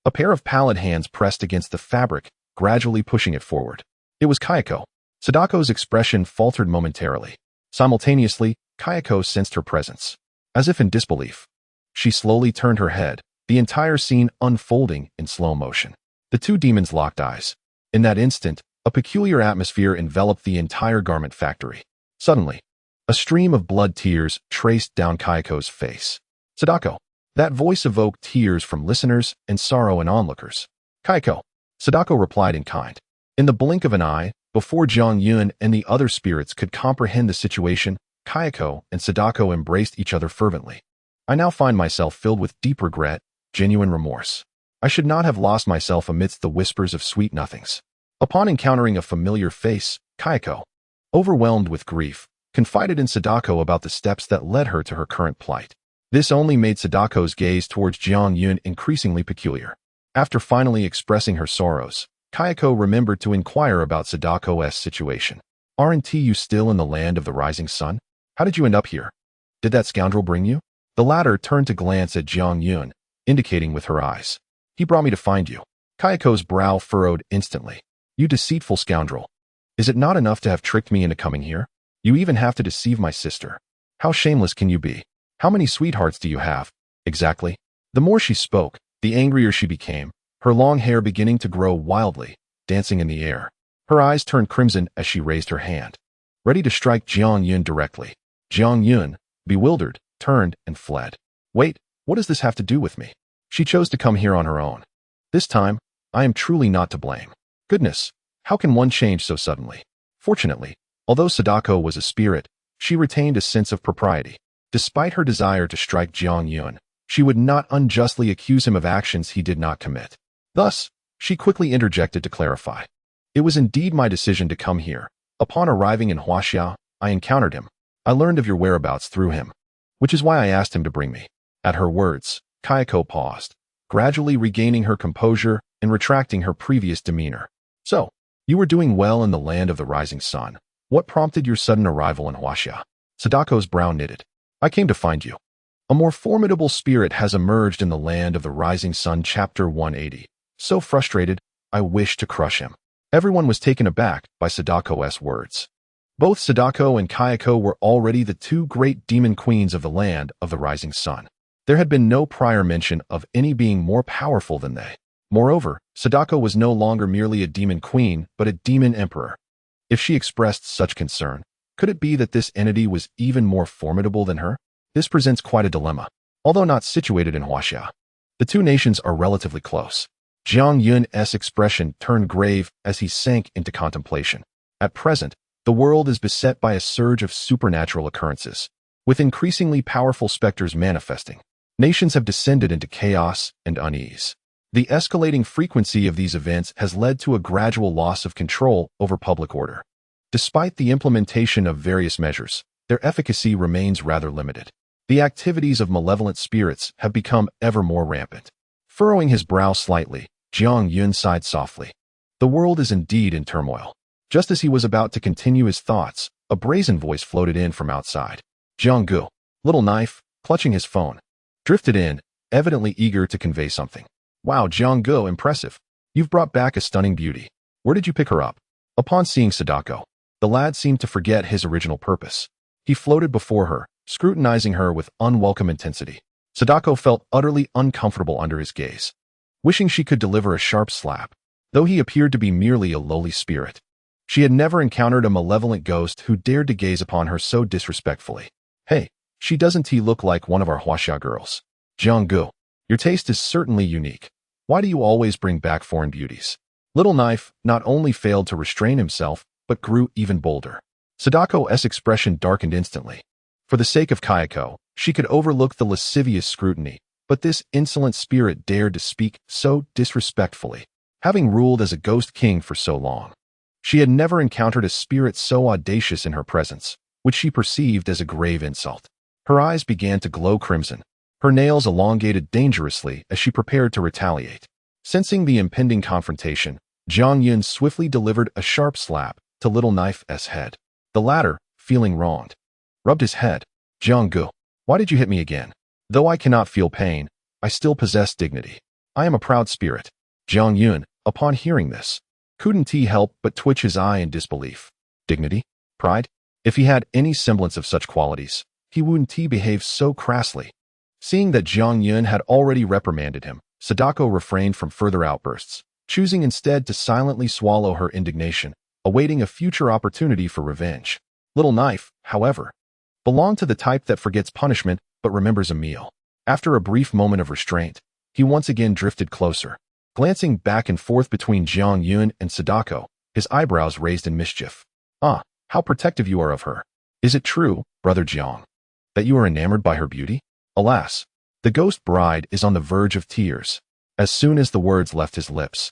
A pair of pallid hands pressed against the fabric, gradually pushing it forward. It was Kayako. Sadako's expression faltered momentarily. Simultaneously, Kayako sensed her presence. As if in disbelief, she slowly turned her head, the entire scene unfolding in slow motion. The two demons locked eyes. In that instant, a peculiar atmosphere enveloped the entire garment factory. Suddenly, a stream of blood tears traced down Kayako's face. "Sadako." That voice evoked tears from listeners and sorrow in onlookers. "Kayako." Sadako replied in kind. In the blink of an eye, before Jiang Yun and the other spirits could comprehend the situation, Kayako and Sadako embraced each other fervently. "I now find myself filled with deep regret, genuine remorse. I should not have lost myself amidst the whispers of sweet nothings." Upon encountering a familiar face, Kayako, overwhelmed with grief, confided in Sadako about the steps that led her to her current plight. This only made Sadako's gaze towards Jiang Yun increasingly peculiar. After finally expressing her sorrows, Kayako remembered to inquire about Sadako's situation. "Aren't you still in the land of the rising sun? How did you end up here? Did that scoundrel bring you?" The latter turned to glance at Jiang Yun, indicating with her eyes. "He brought me to find you." Kayako's brow furrowed instantly. "You deceitful scoundrel. Is it not enough to have tricked me into coming here? You even have to deceive my sister. How shameless can you be? How many sweethearts do you have?" "Exactly." The more she spoke, the angrier she became, her long hair beginning to grow wildly, dancing in the air. Her eyes turned crimson as she raised her hand, ready to strike Jiang Yun directly. Jiang Yun, bewildered, turned and fled. "Wait, what does this have to do with me? She chose to come here on her own. This time, I am truly not to blame. Goodness, how can one change so suddenly?" Fortunately, although Sadako was a spirit, she retained a sense of propriety. Despite her desire to strike Jiang Yun, she would not unjustly accuse him of actions he did not commit. Thus, She quickly interjected to clarify. It was indeed my decision to come here. Upon arriving in Huaxia, I encountered him. I learned of your whereabouts through him, which is why I asked him to bring me. At her words, Kayako paused, gradually regaining her composure and retracting her previous demeanor. So, you were doing well in the land of the rising sun. What prompted your sudden arrival in Huaxia? Sadako's brow knitted. I came to find you. A more formidable spirit has emerged in the land of the rising sun. Chapter 180. So frustrated, I wished to crush him. Everyone was taken aback by Sadako's words. Both Sadako and Kayako were already the two great demon queens of the land of the rising sun. There had been no prior mention of any being more powerful than they. Moreover, Sadako was no longer merely a demon queen, but a demon emperor. If she expressed such concern, could it be that this entity was even more formidable than her? This presents quite a dilemma. Although not situated in Huaxia, the two nations are relatively close. Jiang Yun's expression turned grave as he sank into contemplation. At present, the world is beset by a surge of supernatural occurrences, with increasingly powerful specters manifesting. Nations have descended into chaos and unease. The escalating frequency of these events has led to a gradual loss of control over public order. Despite the implementation of various measures, their efficacy remains rather limited. The activities of malevolent spirits have become ever more rampant. Furrowing his brow slightly, Jiang Yun sighed softly. The world is indeed in turmoil. Just as he was about to continue his thoughts, a brazen voice floated in from outside. Jiang Gu, little knife, clutching his phone, drifted in, evidently eager to convey something. Wow, Jiang Gu, impressive. You've brought back a stunning beauty. Where did you pick her up? Upon seeing Sadako, the lad seemed to forget his original purpose. He floated before her, scrutinizing her with unwelcome intensity. Sadako felt utterly uncomfortable under his gaze, wishing she could deliver a sharp slap. Though he appeared to be merely a lowly spirit, she had never encountered a malevolent ghost who dared to gaze upon her so disrespectfully. Hey, she doesn't look like one of our Huaxia girls. Jiang Gu, your taste is certainly unique. Why do you always bring back foreign beauties? Little Knife not only failed to restrain himself, but grew even bolder. Sadako's expression darkened instantly. For the sake of Kayako, she could overlook the lascivious scrutiny, but this insolent spirit dared to speak so disrespectfully. Having ruled as a ghost king for so long, she had never encountered a spirit so audacious in her presence, which she perceived as a grave insult. Her eyes began to glow crimson. Her nails elongated dangerously as she prepared to retaliate. Sensing the impending confrontation, Jiang Yun swiftly delivered a sharp slap to Little Knife's head. The latter, feeling wronged, rubbed his head. Jiang Gu, why did you hit me again? Though I cannot feel pain, I still possess dignity. I am a proud spirit. Jiang Yun, upon hearing this, couldn't he help but twitch his eye in disbelief. Dignity? Pride? If he had any semblance of such qualities, he wouldn't behave so crassly. Seeing that Jiang Yun had already reprimanded him, Sadako refrained from further outbursts, choosing instead to silently swallow her indignation, awaiting a future opportunity for revenge. Little Knife, however, belonged to the type that forgets punishment but remembers a meal. After a brief moment of restraint, he once again drifted closer, glancing back and forth between Jiang Yun and Sadako, his eyebrows raised in mischief. Ah, how protective you are of her. Is it true, brother Jiang, that you are enamored by her beauty? Alas, the ghost bride is on the verge of tears. As soon as the words left his lips,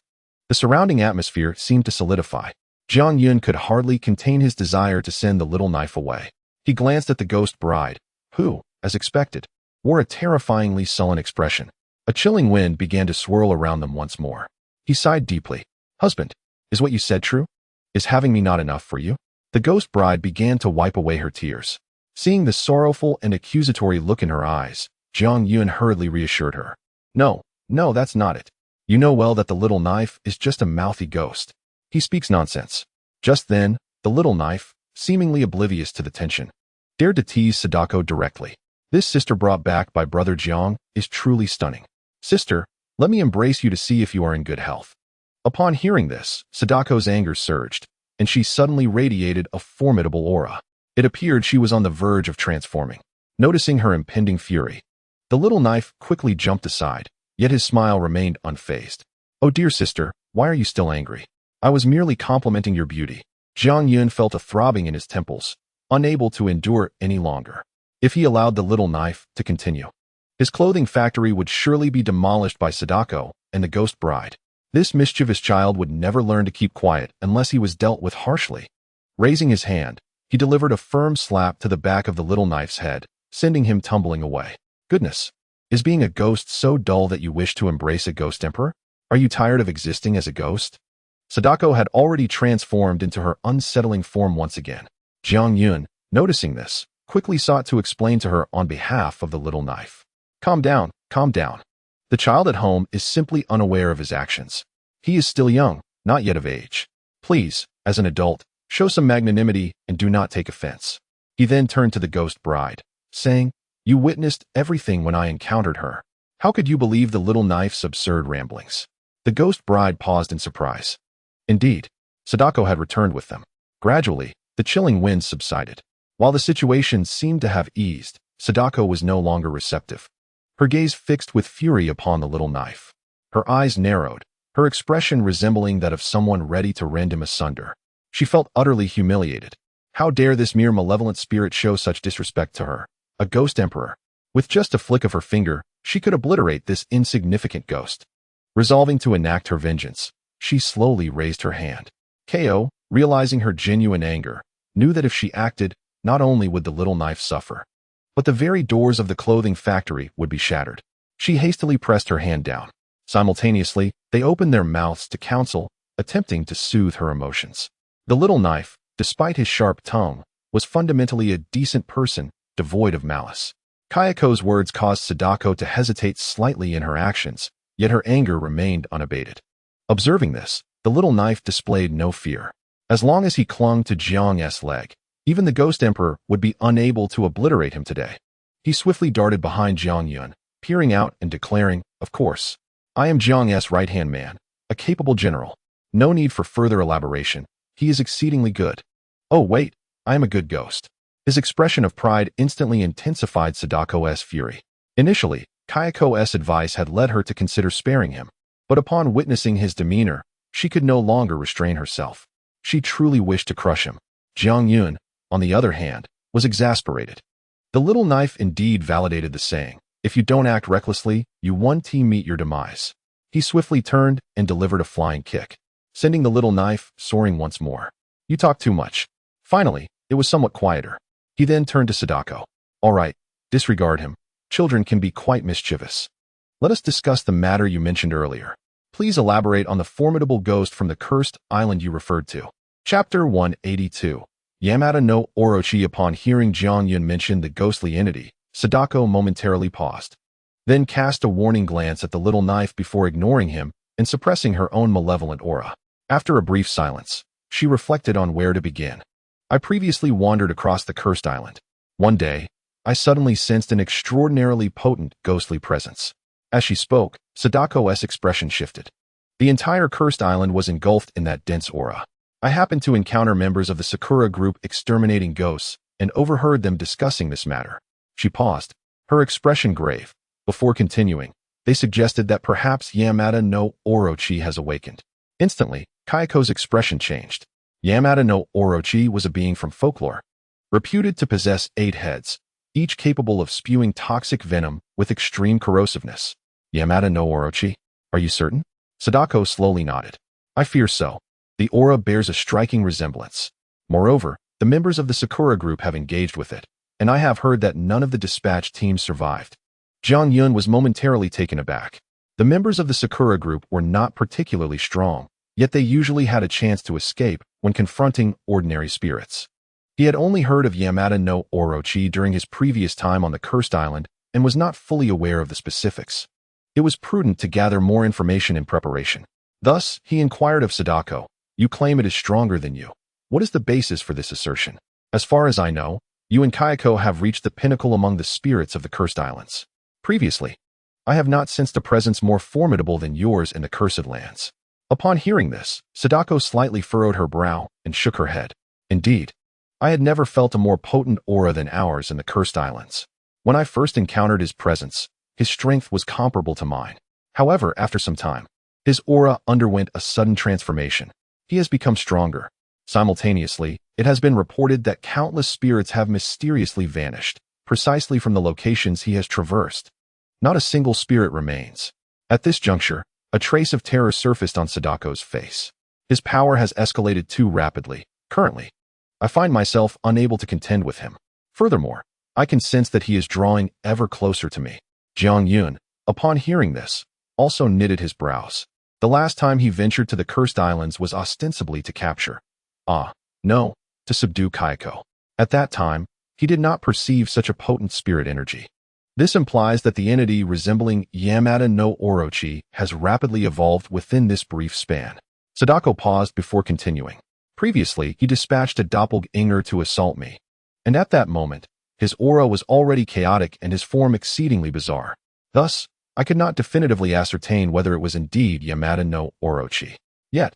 the surrounding atmosphere seemed to solidify. Jiang Yun could hardly contain his desire to send the Little Knife away. He glanced at the ghost bride, who, as expected, wore a terrifyingly sullen expression. A chilling wind began to swirl around them once more. He sighed deeply. Husband, is what you said true? Is having me not enough for you? The ghost bride began to wipe away her tears. Seeing the sorrowful and accusatory look in her eyes, Jiang Yun hurriedly reassured her. No, that's not it. You know well that the Little Knife is just a mouthy ghost. He speaks nonsense. Just then, the Little Knife, seemingly oblivious to the tension, dared to tease Sadako directly. This sister brought back by brother Jiang is truly stunning. Sister, let me embrace you to see if you are in good health. Upon hearing this, Sadako's anger surged, and she suddenly radiated a formidable aura. It appeared she was on the verge of transforming. Noticing her impending fury, the Little Knife quickly jumped aside, yet his smile remained unfazed. Oh dear sister, why are you still angry? I was merely complimenting your beauty. Jiang Yun felt a throbbing in his temples, unable to endure any longer. If he allowed the Little Knife to continue, his clothing factory would surely be demolished by Sadako and the ghost bride. This mischievous child would never learn to keep quiet unless he was dealt with harshly. Raising his hand, he delivered a firm slap to the back of the little knife's head, sending him tumbling away. Goodness! Is being a ghost so dull that you wish to embrace a ghost emperor? Are you tired of existing as a ghost? Sadako had already transformed into her unsettling form once again. Jiang Yun, noticing this, quickly sought to explain to her on behalf of the little knife. Calm down, calm down. The child at home is simply unaware of his actions. He is still young, not yet of age. Please, as an adult, show some magnanimity and do not take offense. He then turned to the ghost bride, saying, You witnessed everything when I encountered her. How could you believe the little knife's absurd ramblings? The ghost bride paused in surprise. Indeed, Sadako had returned with them. Gradually, the chilling winds subsided. While the situation seemed to have eased, Sadako was no longer receptive. Her gaze fixed with fury upon the little knife. Her eyes narrowed, her expression resembling that of someone ready to rend him asunder. She felt utterly humiliated. How dare this mere malevolent spirit show such disrespect to her, a ghost emperor? With just a flick of her finger, she could obliterate this insignificant ghost. Resolving to enact her vengeance, she slowly raised her hand. Ko, realizing her genuine anger, knew that if she acted, not only would the little knife suffer, but the very doors of the clothing factory would be shattered. She hastily pressed her hand down. Simultaneously, they opened their mouths to counsel, attempting to soothe her emotions. The little knife, despite his sharp tongue, was fundamentally a decent person, devoid of malice. Kayako's words caused Sadako to hesitate slightly in her actions, yet her anger remained unabated. Observing this, the little knife displayed no fear. As long as he clung to Jiang's leg, even the ghost emperor would be unable to obliterate him today. He swiftly darted behind Jiang Yun, peering out and declaring, Of course, I am Jiang's right-hand man, a capable general. No need for further elaboration. He is exceedingly good. Oh wait, I am a good ghost. His expression of pride instantly intensified Sadako's fury. Initially, Kayako's advice had led her to consider sparing him, but upon witnessing his demeanor, she could no longer restrain herself. She truly wished to crush him. Jiang Yun, on the other hand, was exasperated. The little knife indeed validated the saying, If you don't act recklessly, you one team meet your demise. He swiftly turned and delivered a flying kick, sending the little knife soaring once more. You talk too much. Finally, it was somewhat quieter. He then turned to Sadako. All right, disregard him. Children can be quite mischievous. Let us discuss the matter you mentioned earlier. Please elaborate on the formidable ghost from the cursed island you referred to. Chapter 182. Yamada no Orochi. Upon hearing Jiang Yun mention the ghostly entity, Sadako momentarily paused, then cast a warning glance at the little knife before ignoring him and suppressing her own malevolent aura. After a brief silence, she reflected on where to begin. I previously wandered across the cursed island. One day, I suddenly sensed an extraordinarily potent ghostly presence. As she spoke, Sadako's expression shifted. The entire cursed island was engulfed in that dense aura. I happened to encounter members of the Sakura group exterminating ghosts and overheard them discussing this matter. She paused, her expression grave. Before continuing, they suggested that perhaps Yamada no Orochi has awakened. Instantly, Kayako's expression changed. Yamada no Orochi was a being from folklore, reputed to possess 8 heads, each capable of spewing toxic venom with extreme corrosiveness. Yamada no Orochi? Are you certain? Sadako slowly nodded. I fear so. The aura bears a striking resemblance. Moreover, the members of the Sakura group have engaged with it, and I have heard that none of the dispatch teams survived. Jiang Yun was momentarily taken aback. The members of the Sakura group were not particularly strong, yet they usually had a chance to escape when confronting ordinary spirits. He had only heard of Yamada no Orochi during his previous time on the cursed island and was not fully aware of the specifics. It was prudent to gather more information in preparation. Thus, he inquired of Sadako, You claim it is stronger than you. What is the basis for this assertion? As far as I know, you and Kayako have reached the pinnacle among the spirits of the cursed islands. Previously, I have not sensed a presence more formidable than yours in the cursed lands. Upon hearing this, Sadako slightly furrowed her brow and shook her head. Indeed, I had never felt a more potent aura than ours in the cursed islands. When I first encountered his presence, his strength was comparable to mine. However, after some time, his aura underwent a sudden transformation. He has become stronger. Simultaneously, it has been reported that countless spirits have mysteriously vanished, precisely from the locations he has traversed. Not a single spirit remains. At this juncture, A trace of terror surfaced on Sadako's face. His power has escalated too rapidly. Currently, I find myself unable to contend with him. Furthermore, I can sense that he is drawing ever closer to me. Jiang Yun, upon hearing this, also knitted his brows. The last time he ventured to the Cursed Islands was ostensibly to capture. No, to subdue Kayako. At that time, he did not perceive such a potent spirit energy. This implies that the entity resembling Yamada no Orochi has rapidly evolved within this brief span. Sadako paused before continuing. Previously, he dispatched a doppelganger to assault me. And at that moment, his aura was already chaotic and his form exceedingly bizarre. Thus, I could not definitively ascertain whether it was indeed Yamada no Orochi. Yet,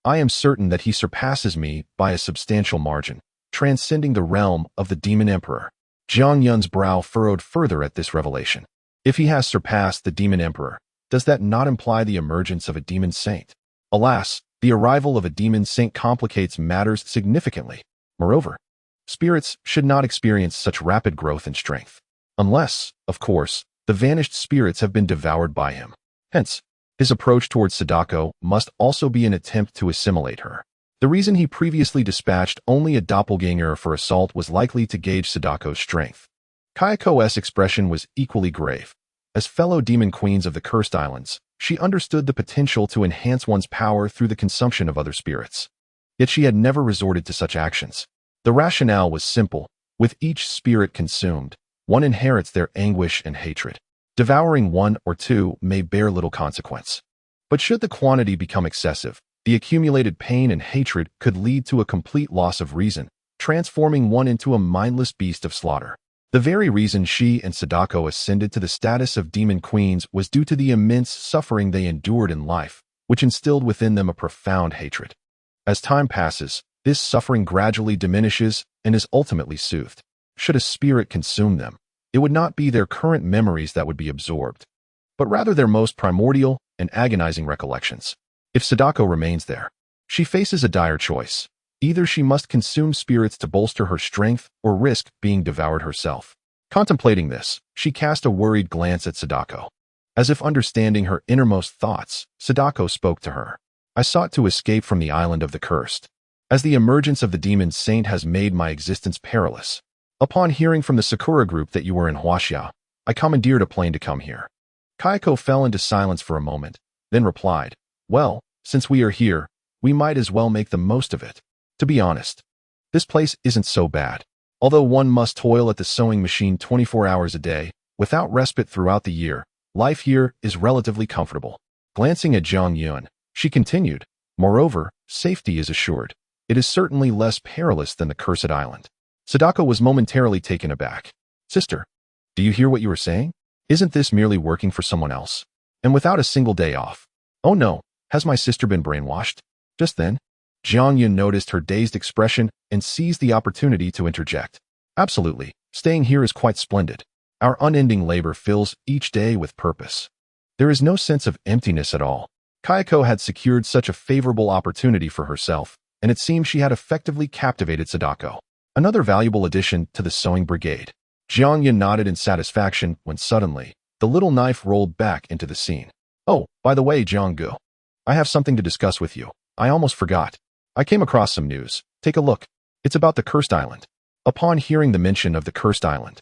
I am certain that he surpasses me by a substantial margin, transcending the realm of the Demon Emperor. Jiang Yun's brow furrowed further at this revelation. If he has surpassed the Demon Emperor, does that not imply the emergence of a Demon Saint? Alas, the arrival of a Demon Saint complicates matters significantly. Moreover, spirits should not experience such rapid growth and strength. Unless, of course, the vanished spirits have been devoured by him. Hence, his approach towards Sadako must also be an attempt to assimilate her. The reason he previously dispatched only a doppelganger for assault was likely to gauge Sadako's strength. Kayako's expression was equally grave. As fellow demon queens of the Cursed Islands, she understood the potential to enhance one's power through the consumption of other spirits. Yet she had never resorted to such actions. The rationale was simple. With each spirit consumed, one inherits their anguish and hatred. Devouring one or two may bear little consequence. But should the quantity become excessive, the accumulated pain and hatred could lead to a complete loss of reason, transforming one into a mindless beast of slaughter. The very reason she and Sadako ascended to the status of demon queens was due to the immense suffering they endured in life, which instilled within them a profound hatred. As time passes, this suffering gradually diminishes and is ultimately soothed. Should a spirit consume them, it would not be their current memories that would be absorbed, but rather their most primordial and agonizing recollections. If Sadako remains there, she faces a dire choice. Either she must consume spirits to bolster her strength or risk being devoured herself. Contemplating this, she cast a worried glance at Sadako. As if understanding her innermost thoughts, Sadako spoke to her. I sought to escape from the island of the cursed, as the emergence of the demon saint has made my existence perilous. Upon hearing from the Sakura group that you were in Huaxia, I commandeered a plane to come here. Kayako fell into silence for a moment, then replied, well, since we are here, we might as well make the most of it. To be honest, this place isn't so bad. Although one must toil at the sewing machine 24 hours a day, without respite throughout the year, life here is relatively comfortable. Glancing at Jiang Yun, she continued, moreover, safety is assured. It is certainly less perilous than the Cursed Island. Sadako was momentarily taken aback. Sister, do you hear what you are saying? Isn't this merely working for someone else? And without a single day off? Oh no, has my sister been brainwashed? Just then, Jiang Yun noticed her dazed expression and seized the opportunity to interject. Absolutely, staying here is quite splendid. Our unending labor fills each day with purpose. There is no sense of emptiness at all. Kayako had secured such a favorable opportunity for herself, and it seemed she had effectively captivated Sadako. Another valuable addition to the sewing brigade. Jiang Yun nodded in satisfaction when suddenly, the little knife rolled back into the scene. Oh, by the way, Jianggu, I have something to discuss with you. I almost forgot. I came across some news. Take a look. It's about the Cursed Island. Upon hearing the mention of the Cursed Island,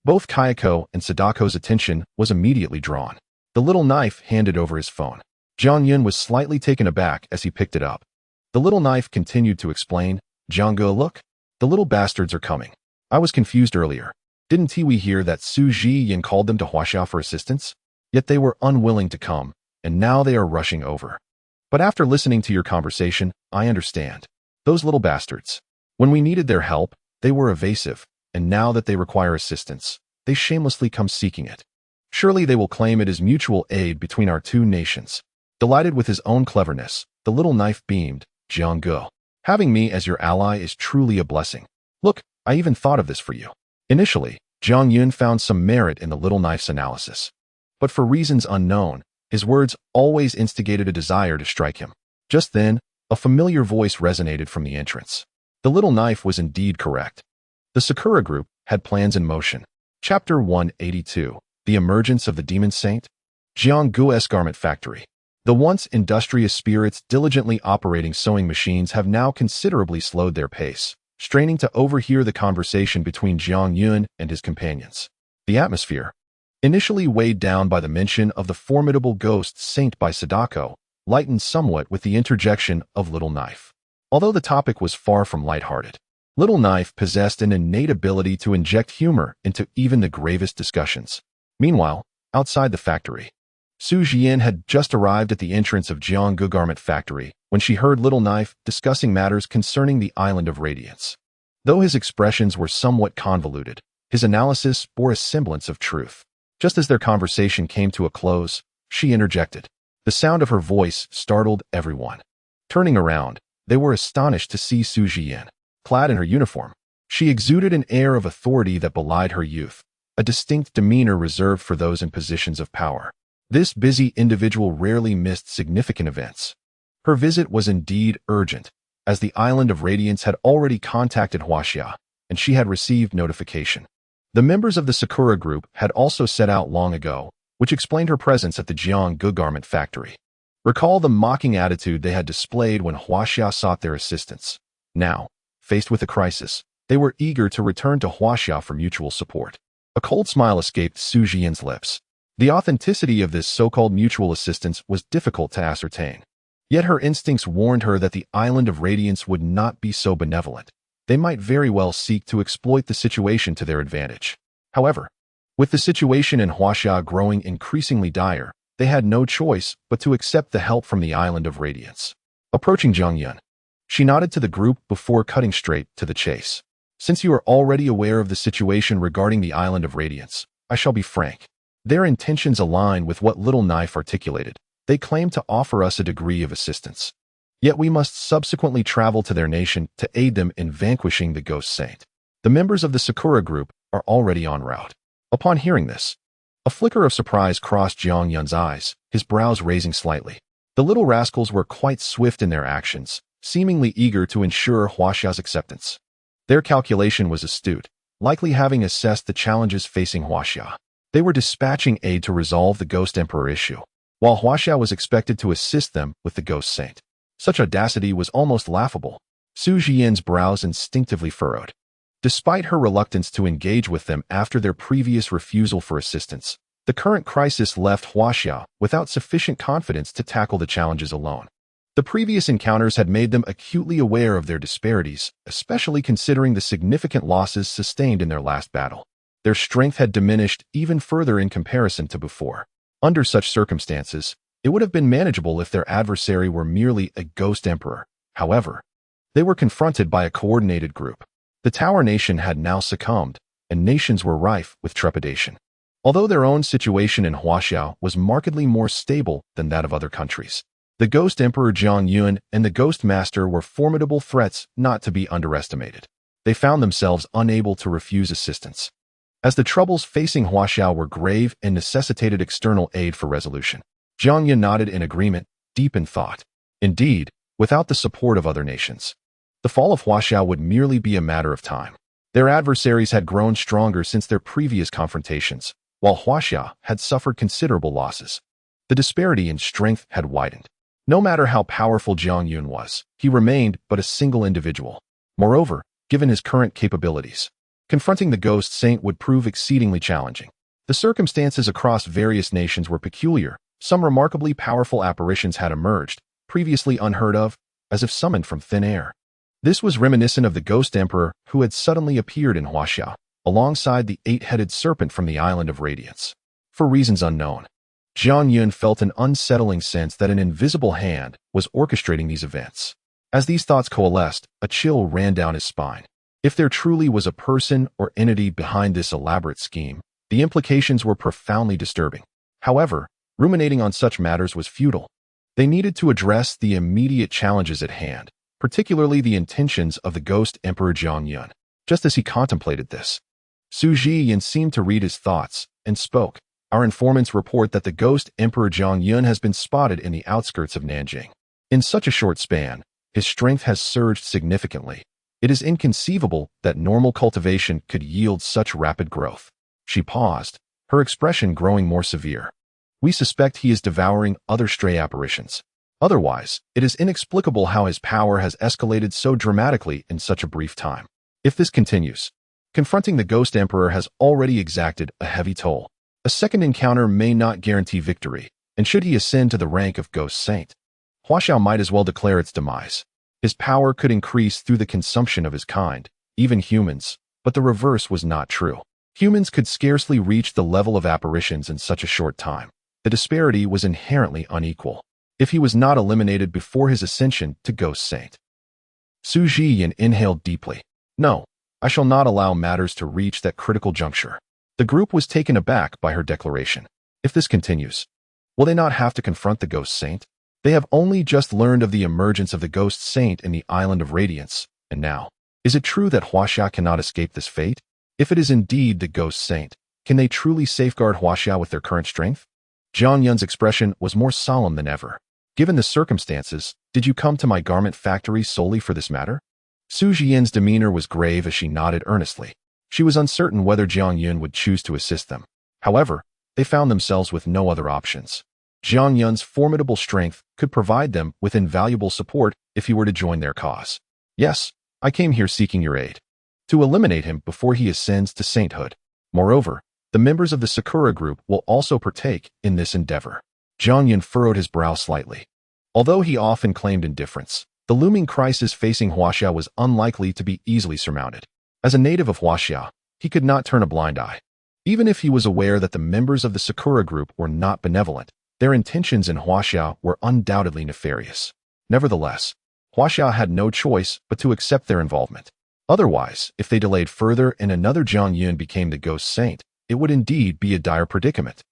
both Kayako and Sadako's attention was immediately drawn. The little knife handed over his phone. Jiang Yun was slightly taken aback as he picked it up. The little knife continued to explain, Jianggu, look. The little bastards are coming. I was confused earlier. Didn't we hear that Su Jiyin called them to Huaxia for assistance? Yet they were unwilling to come, and now they are rushing over. But after listening to your conversation, I understand. Those little bastards. When we needed their help, they were evasive, and now that they require assistance, they shamelessly come seeking it. Surely they will claim it as mutual aid between our two nations. Delighted with his own cleverness, the little knife beamed, Jianggu. Having me as your ally is truly a blessing. Look, I even thought of this for you. Initially, Jiang Yun found some merit in the little knife's analysis. But for reasons unknown, his words always instigated a desire to strike him. Just then, a familiar voice resonated from the entrance. The little knife was indeed correct. The Sakura group had plans in motion. Chapter 182, The Emergence of the Demon Saint. Jianggu's Garment Factory. The once industrious spirits diligently operating sewing machines have now considerably slowed their pace, straining to overhear the conversation between Jiang Yun and his companions. The atmosphere, initially weighed down by the mention of the formidable ghost saint by Sadako, lightened somewhat with the interjection of Little Knife. Although the topic was far from lighthearted, Little Knife possessed an innate ability to inject humor into even the gravest discussions. Meanwhile, outside the factory, Su Jian had just arrived at the entrance of Jianggu Garment Factory when she heard Little Knife discussing matters concerning the Island of Radiance. Though his expressions were somewhat convoluted, his analysis bore a semblance of truth. Just as their conversation came to a close, she interjected. The sound of her voice startled everyone. Turning around, they were astonished to see Su Jian, clad in her uniform. She exuded an air of authority that belied her youth, a distinct demeanor reserved for those in positions of power. This busy individual rarely missed significant events. Her visit was indeed urgent, as the Island of Radiance had already contacted Huaxia, and she had received notification. The members of the Sakura group had also set out long ago, which explained her presence at the Jianggu Garment Factory. Recall the mocking attitude they had displayed when Huaxia sought their assistance. Now, faced with a crisis, they were eager to return to Huaxia for mutual support. A cold smile escaped Su Jian's lips. The authenticity of this so-called mutual assistance was difficult to ascertain. Yet her instincts warned her that the Island of Radiance would not be so benevolent. They might very well seek to exploit the situation to their advantage. However, with the situation in Huaxia growing increasingly dire, they had no choice but to accept the help from the Island of Radiance. Approaching Jiang Yun, she nodded to the group before cutting straight to the chase. Since you are already aware of the situation regarding the Island of Radiance, I shall be frank. Their intentions align with what Little Knife articulated. They claim to offer us a degree of assistance. Yet we must subsequently travel to their nation to aid them in vanquishing the Ghost Saint. The members of the Sakura group are already en route. Upon hearing this, a flicker of surprise crossed Jiang Yun's eyes, his brows raising slightly. The little rascals were quite swift in their actions, seemingly eager to ensure Huaxia's acceptance. Their calculation was astute, likely having assessed the challenges facing Huaxia. They were dispatching aid to resolve the Ghost Emperor issue, while Huaxia was expected to assist them with the Ghost Saint. Such audacity was almost laughable. Su Jian's brows instinctively furrowed. Despite her reluctance to engage with them after their previous refusal for assistance, the current crisis left Huaxia without sufficient confidence to tackle the challenges alone. The previous encounters had made them acutely aware of their disparities, especially considering the significant losses sustained in their last battle. Their strength had diminished even further in comparison to before. Under such circumstances, it would have been manageable if their adversary were merely a Ghost Emperor. However, they were confronted by a coordinated group. The Tower Nation had now succumbed, and nations were rife with trepidation. Although their own situation in Huaxia was markedly more stable than that of other countries, the Ghost Emperor Jiang Yun and the Ghost Master were formidable threats not to be underestimated. They found themselves unable to refuse assistance, as the troubles facing Huaxia were grave and necessitated external aid for resolution. Jiang Yun nodded in agreement, deep in thought. Indeed, without the support of other nations, the fall of Huaxia would merely be a matter of time. Their adversaries had grown stronger since their previous confrontations, while Huaxia had suffered considerable losses. The disparity in strength had widened. No matter how powerful Jiang Yun was, he remained but a single individual. Moreover, given his current capabilities, confronting the Ghost Saint would prove exceedingly challenging. The circumstances across various nations were peculiar. Some remarkably powerful apparitions had emerged, previously unheard of, as if summoned from thin air. This was reminiscent of the Ghost Emperor who had suddenly appeared in Huaxia, alongside the eight-headed serpent from the Island of Radiance. For reasons unknown, Jiang Yun felt an unsettling sense that an invisible hand was orchestrating these events. As these thoughts coalesced, a chill ran down his spine. If there truly was a person or entity behind this elaborate scheme, the implications were profoundly disturbing. However, ruminating on such matters was futile. They needed to address the immediate challenges at hand, particularly the intentions of the Ghost Emperor Jiang Yun. Just as he contemplated this, Su Jian seemed to read his thoughts and spoke. Our informants report that the Ghost Emperor Jiang Yun has been spotted in the outskirts of Nanjing. In such a short span, his strength has surged significantly. It is inconceivable that normal cultivation could yield such rapid growth. She paused, her expression growing more severe. We suspect he is devouring other stray apparitions. Otherwise, it is inexplicable how his power has escalated so dramatically in such a brief time. If this continues, confronting the Ghost Emperor has already exacted a heavy toll. A second encounter may not guarantee victory, and should he ascend to the rank of Ghost Saint, Huaxiao might as well declare its demise. His power could increase through the consumption of his kind, even humans, but the reverse was not true. Humans could scarcely reach the level of apparitions in such a short time. The disparity was inherently unequal. If he was not eliminated before his ascension to Ghost Saint. Su Zhiyan inhaled deeply. No, I shall not allow matters to reach that critical juncture. The group was taken aback by her declaration. If this continues, will they not have to confront the Ghost Saint? They have only just learned of the emergence of the Ghost Saint in the Island of Radiance, and now, is it true that Huaxia cannot escape this fate? If it is indeed the Ghost Saint, can they truly safeguard Huaxia with their current strength? Zhang Yun's expression was more solemn than ever. Given the circumstances, did you come to my garment factory solely for this matter? Su Zhiyan's demeanor was grave as she nodded earnestly. She was uncertain whether Zhang Yun would choose to assist them. However, they found themselves with no other options. Zhang Yun's formidable strength could provide them with invaluable support if he were to join their cause. Yes, I came here seeking your aid. To eliminate him before he ascends to sainthood. Moreover, the members of the Sakura group will also partake in this endeavor. Zhang Yun furrowed his brow slightly. Although he often claimed indifference, the looming crisis facing Huaxia was unlikely to be easily surmounted. As a native of Huaxia, he could not turn a blind eye. Even if he was aware that the members of the Sakura group were not benevolent, their intentions in Huaxia were undoubtedly nefarious. Nevertheless, Huaxia had no choice but to accept their involvement. Otherwise, if they delayed further and another Zhang Yun became the Ghost Saint, it would indeed be a dire predicament.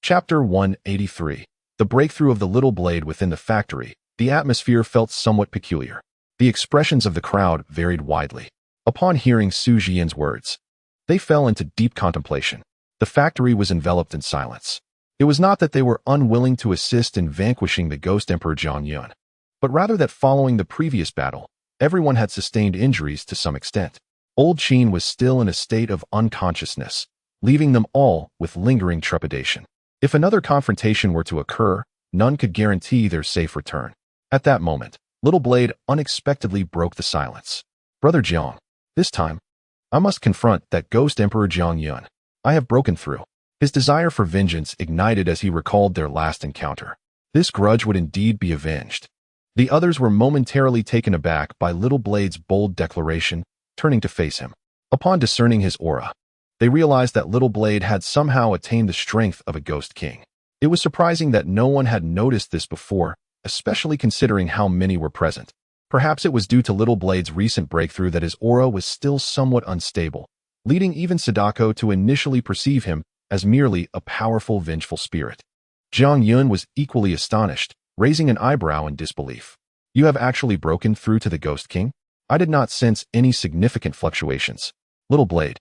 Chapter 183. The breakthrough of the little blade within the factory. The atmosphere felt somewhat peculiar. The expressions of the crowd varied widely. Upon hearing Su Zhiyan's words, they fell into deep contemplation. The factory was enveloped in silence. It was not that they were unwilling to assist in vanquishing the Ghost Emperor Zhang Yun, but rather that following the previous battle, everyone had sustained injuries to some extent. Old Qin was still in a state of unconsciousness, leaving them all with lingering trepidation. If another confrontation were to occur, none could guarantee their safe return. At that moment, Little Blade unexpectedly broke the silence. Brother Jiang, this time, I must confront that Ghost Emperor Zhang Yun. I have broken through. His desire for vengeance ignited as he recalled their last encounter. This grudge would indeed be avenged. The others were momentarily taken aback by Little Blade's bold declaration, turning to face him. Upon discerning his aura, they realized that Little Blade had somehow attained the strength of a Ghost King. It was surprising that no one had noticed this before, especially considering how many were present. Perhaps it was due to Little Blade's recent breakthrough that his aura was still somewhat unstable, leading even Sadako to initially perceive him as merely a powerful, vengeful spirit. Zhang Yun was equally astonished, raising an eyebrow in disbelief. You have actually broken through to the Ghost King? I did not sense any significant fluctuations. Little Blade,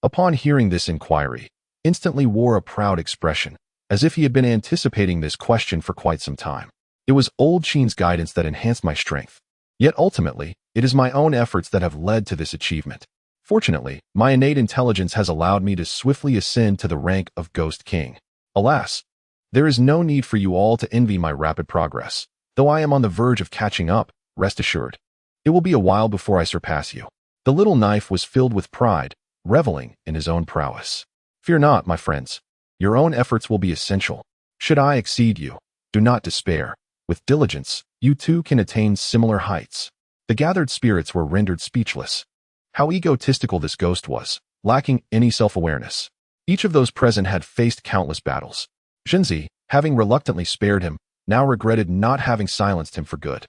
upon hearing this inquiry, instantly wore a proud expression, as if he had been anticipating this question for quite some time. It was Old Qin's guidance that enhanced my strength. Yet ultimately, it is my own efforts that have led to this achievement. Fortunately, my innate intelligence has allowed me to swiftly ascend to the rank of Ghost King. Alas, there is no need for you all to envy my rapid progress. Though I am on the verge of catching up, rest assured, it will be a while before I surpass you. The little knife was filled with pride, reveling in his own prowess. Fear not, my friends. Your own efforts will be essential. Should I exceed you, do not despair. With diligence, you too can attain similar heights. The gathered spirits were rendered speechless. How egotistical this ghost was, lacking any self-awareness. Each of those present had faced countless battles. Zhenzi, having reluctantly spared him, now regretted not having silenced him for good.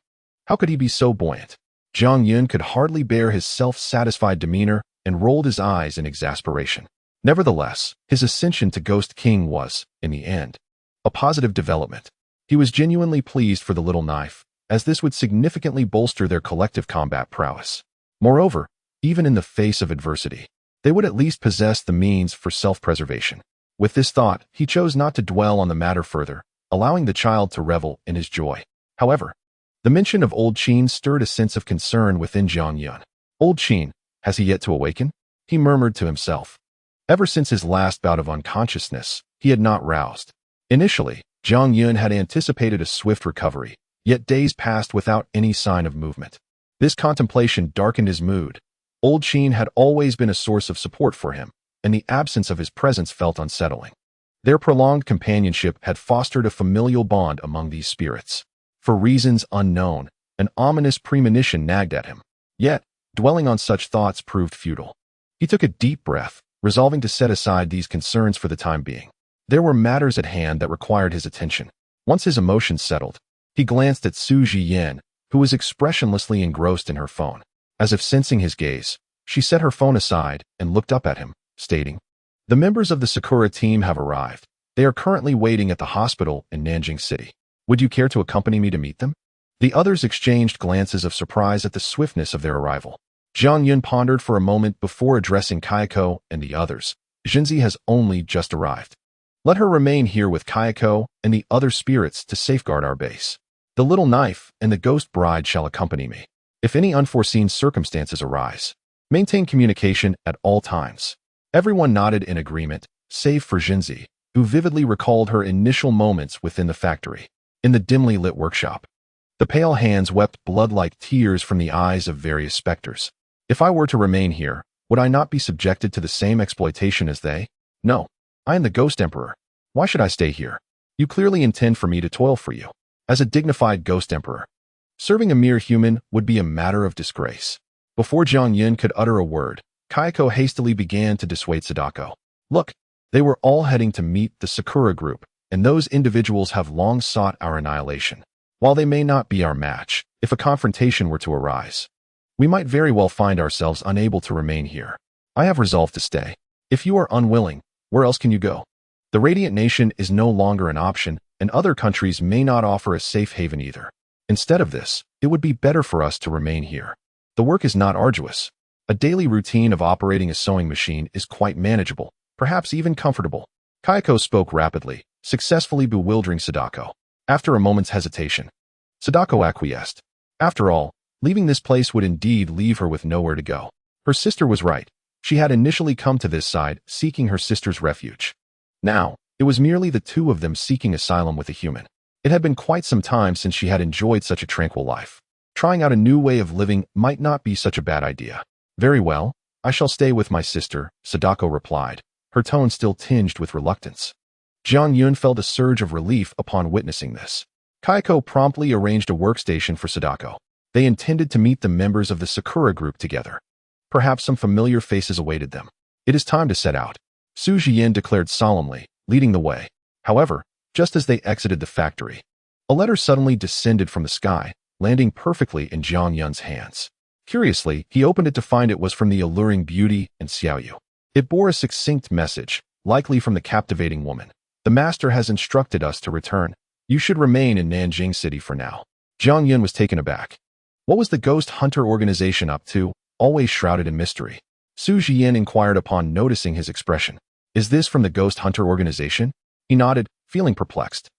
How could he be so buoyant? Zhang Yun could hardly bear his self-satisfied demeanor and rolled his eyes in exasperation. Nevertheless, his ascension to Ghost King was, in the end, a positive development. He was genuinely pleased for the little knife, as this would significantly bolster their collective combat prowess. Moreover, even in the face of adversity, they would at least possess the means for self-preservation. With this thought, he chose not to dwell on the matter further, allowing the child to revel in his joy. However, the mention of Old Qin stirred a sense of concern within Zhang Yun. Old Qin, has he yet to awaken? He murmured to himself. Ever since his last bout of unconsciousness, he had not roused. Initially, Jiang Yun had anticipated a swift recovery, yet days passed without any sign of movement. This contemplation darkened his mood. Old Qin had always been a source of support for him, and the absence of his presence felt unsettling. Their prolonged companionship had fostered a familial bond among these spirits. For reasons unknown, an ominous premonition nagged at him. Yet, dwelling on such thoughts proved futile. He took a deep breath, resolving to set aside these concerns for the time being. There were matters at hand that required his attention. Once his emotions settled, he glanced at Su Jiyan, who was expressionlessly engrossed in her phone. As if sensing his gaze, she set her phone aside and looked up at him, stating, "The members of the Sakura team have arrived. They are currently waiting at the hospital in Nanjing City. Would you care to accompany me to meet them?" The others exchanged glances of surprise at the swiftness of their arrival. Jiang Yun pondered for a moment before addressing Kayako and the others. "Jinzi has only just arrived. Let her remain here with Kayako and the other spirits to safeguard our base. The little knife and the ghost bride shall accompany me. If any unforeseen circumstances arise, maintain communication at all times." Everyone nodded in agreement, save for Jinzi, who vividly recalled her initial moments within the factory. In the dimly lit workshop, the pale hands wept blood-like tears from the eyes of various specters. "If I were to remain here, would I not be subjected to the same exploitation as they? No. I am the Ghost Emperor. Why should I stay here? You clearly intend for me to toil for you. As a dignified Ghost Emperor, serving a mere human would be a matter of disgrace." Before Jiang Yun could utter a word, Kayako hastily began to dissuade Sadako. "Look, they were all heading to meet the Sakura group, and those individuals have long sought our annihilation. While they may not be our match, if a confrontation were to arise, we might very well find ourselves unable to remain here. I have resolved to stay. If you are unwilling, where else can you go? The Radiant Nation is no longer an option, and other countries may not offer a safe haven either. Instead of this, it would be better for us to remain here. The work is not arduous. A daily routine of operating a sewing machine is quite manageable, perhaps even comfortable." Kayako spoke rapidly, successfully bewildering Sadako. After a moment's hesitation, Sadako acquiesced. After all, leaving this place would indeed leave her with nowhere to go. Her sister was right. She had initially come to this side, seeking her sister's refuge. Now, it was merely the two of them seeking asylum with a human. It had been quite some time since she had enjoyed such a tranquil life. Trying out a new way of living might not be such a bad idea. "Very well, I shall stay with my sister," Sadako replied, her tone still tinged with reluctance. Jiang Yun felt a surge of relief upon witnessing this. Kayako promptly arranged a workstation for Sadako. They intended to meet the members of the Sakura group together. Perhaps some familiar faces awaited them. "It is time to set out," Su Jiyan declared solemnly, leading the way. However, just as they exited the factory, a letter suddenly descended from the sky, landing perfectly in Jiang Yun's hands. Curiously, he opened it to find it was from the alluring beauty and Xiaoyu. It bore a succinct message, likely from the captivating woman. "The master has instructed us to return. You should remain in Nanjing City for now." Jiang Yun was taken aback. What was the Ghost Hunter organization up to, always shrouded in mystery? Su Jiyan inquired upon noticing his expression. "Is this from the Ghost Hunter organization?" He nodded, feeling perplexed.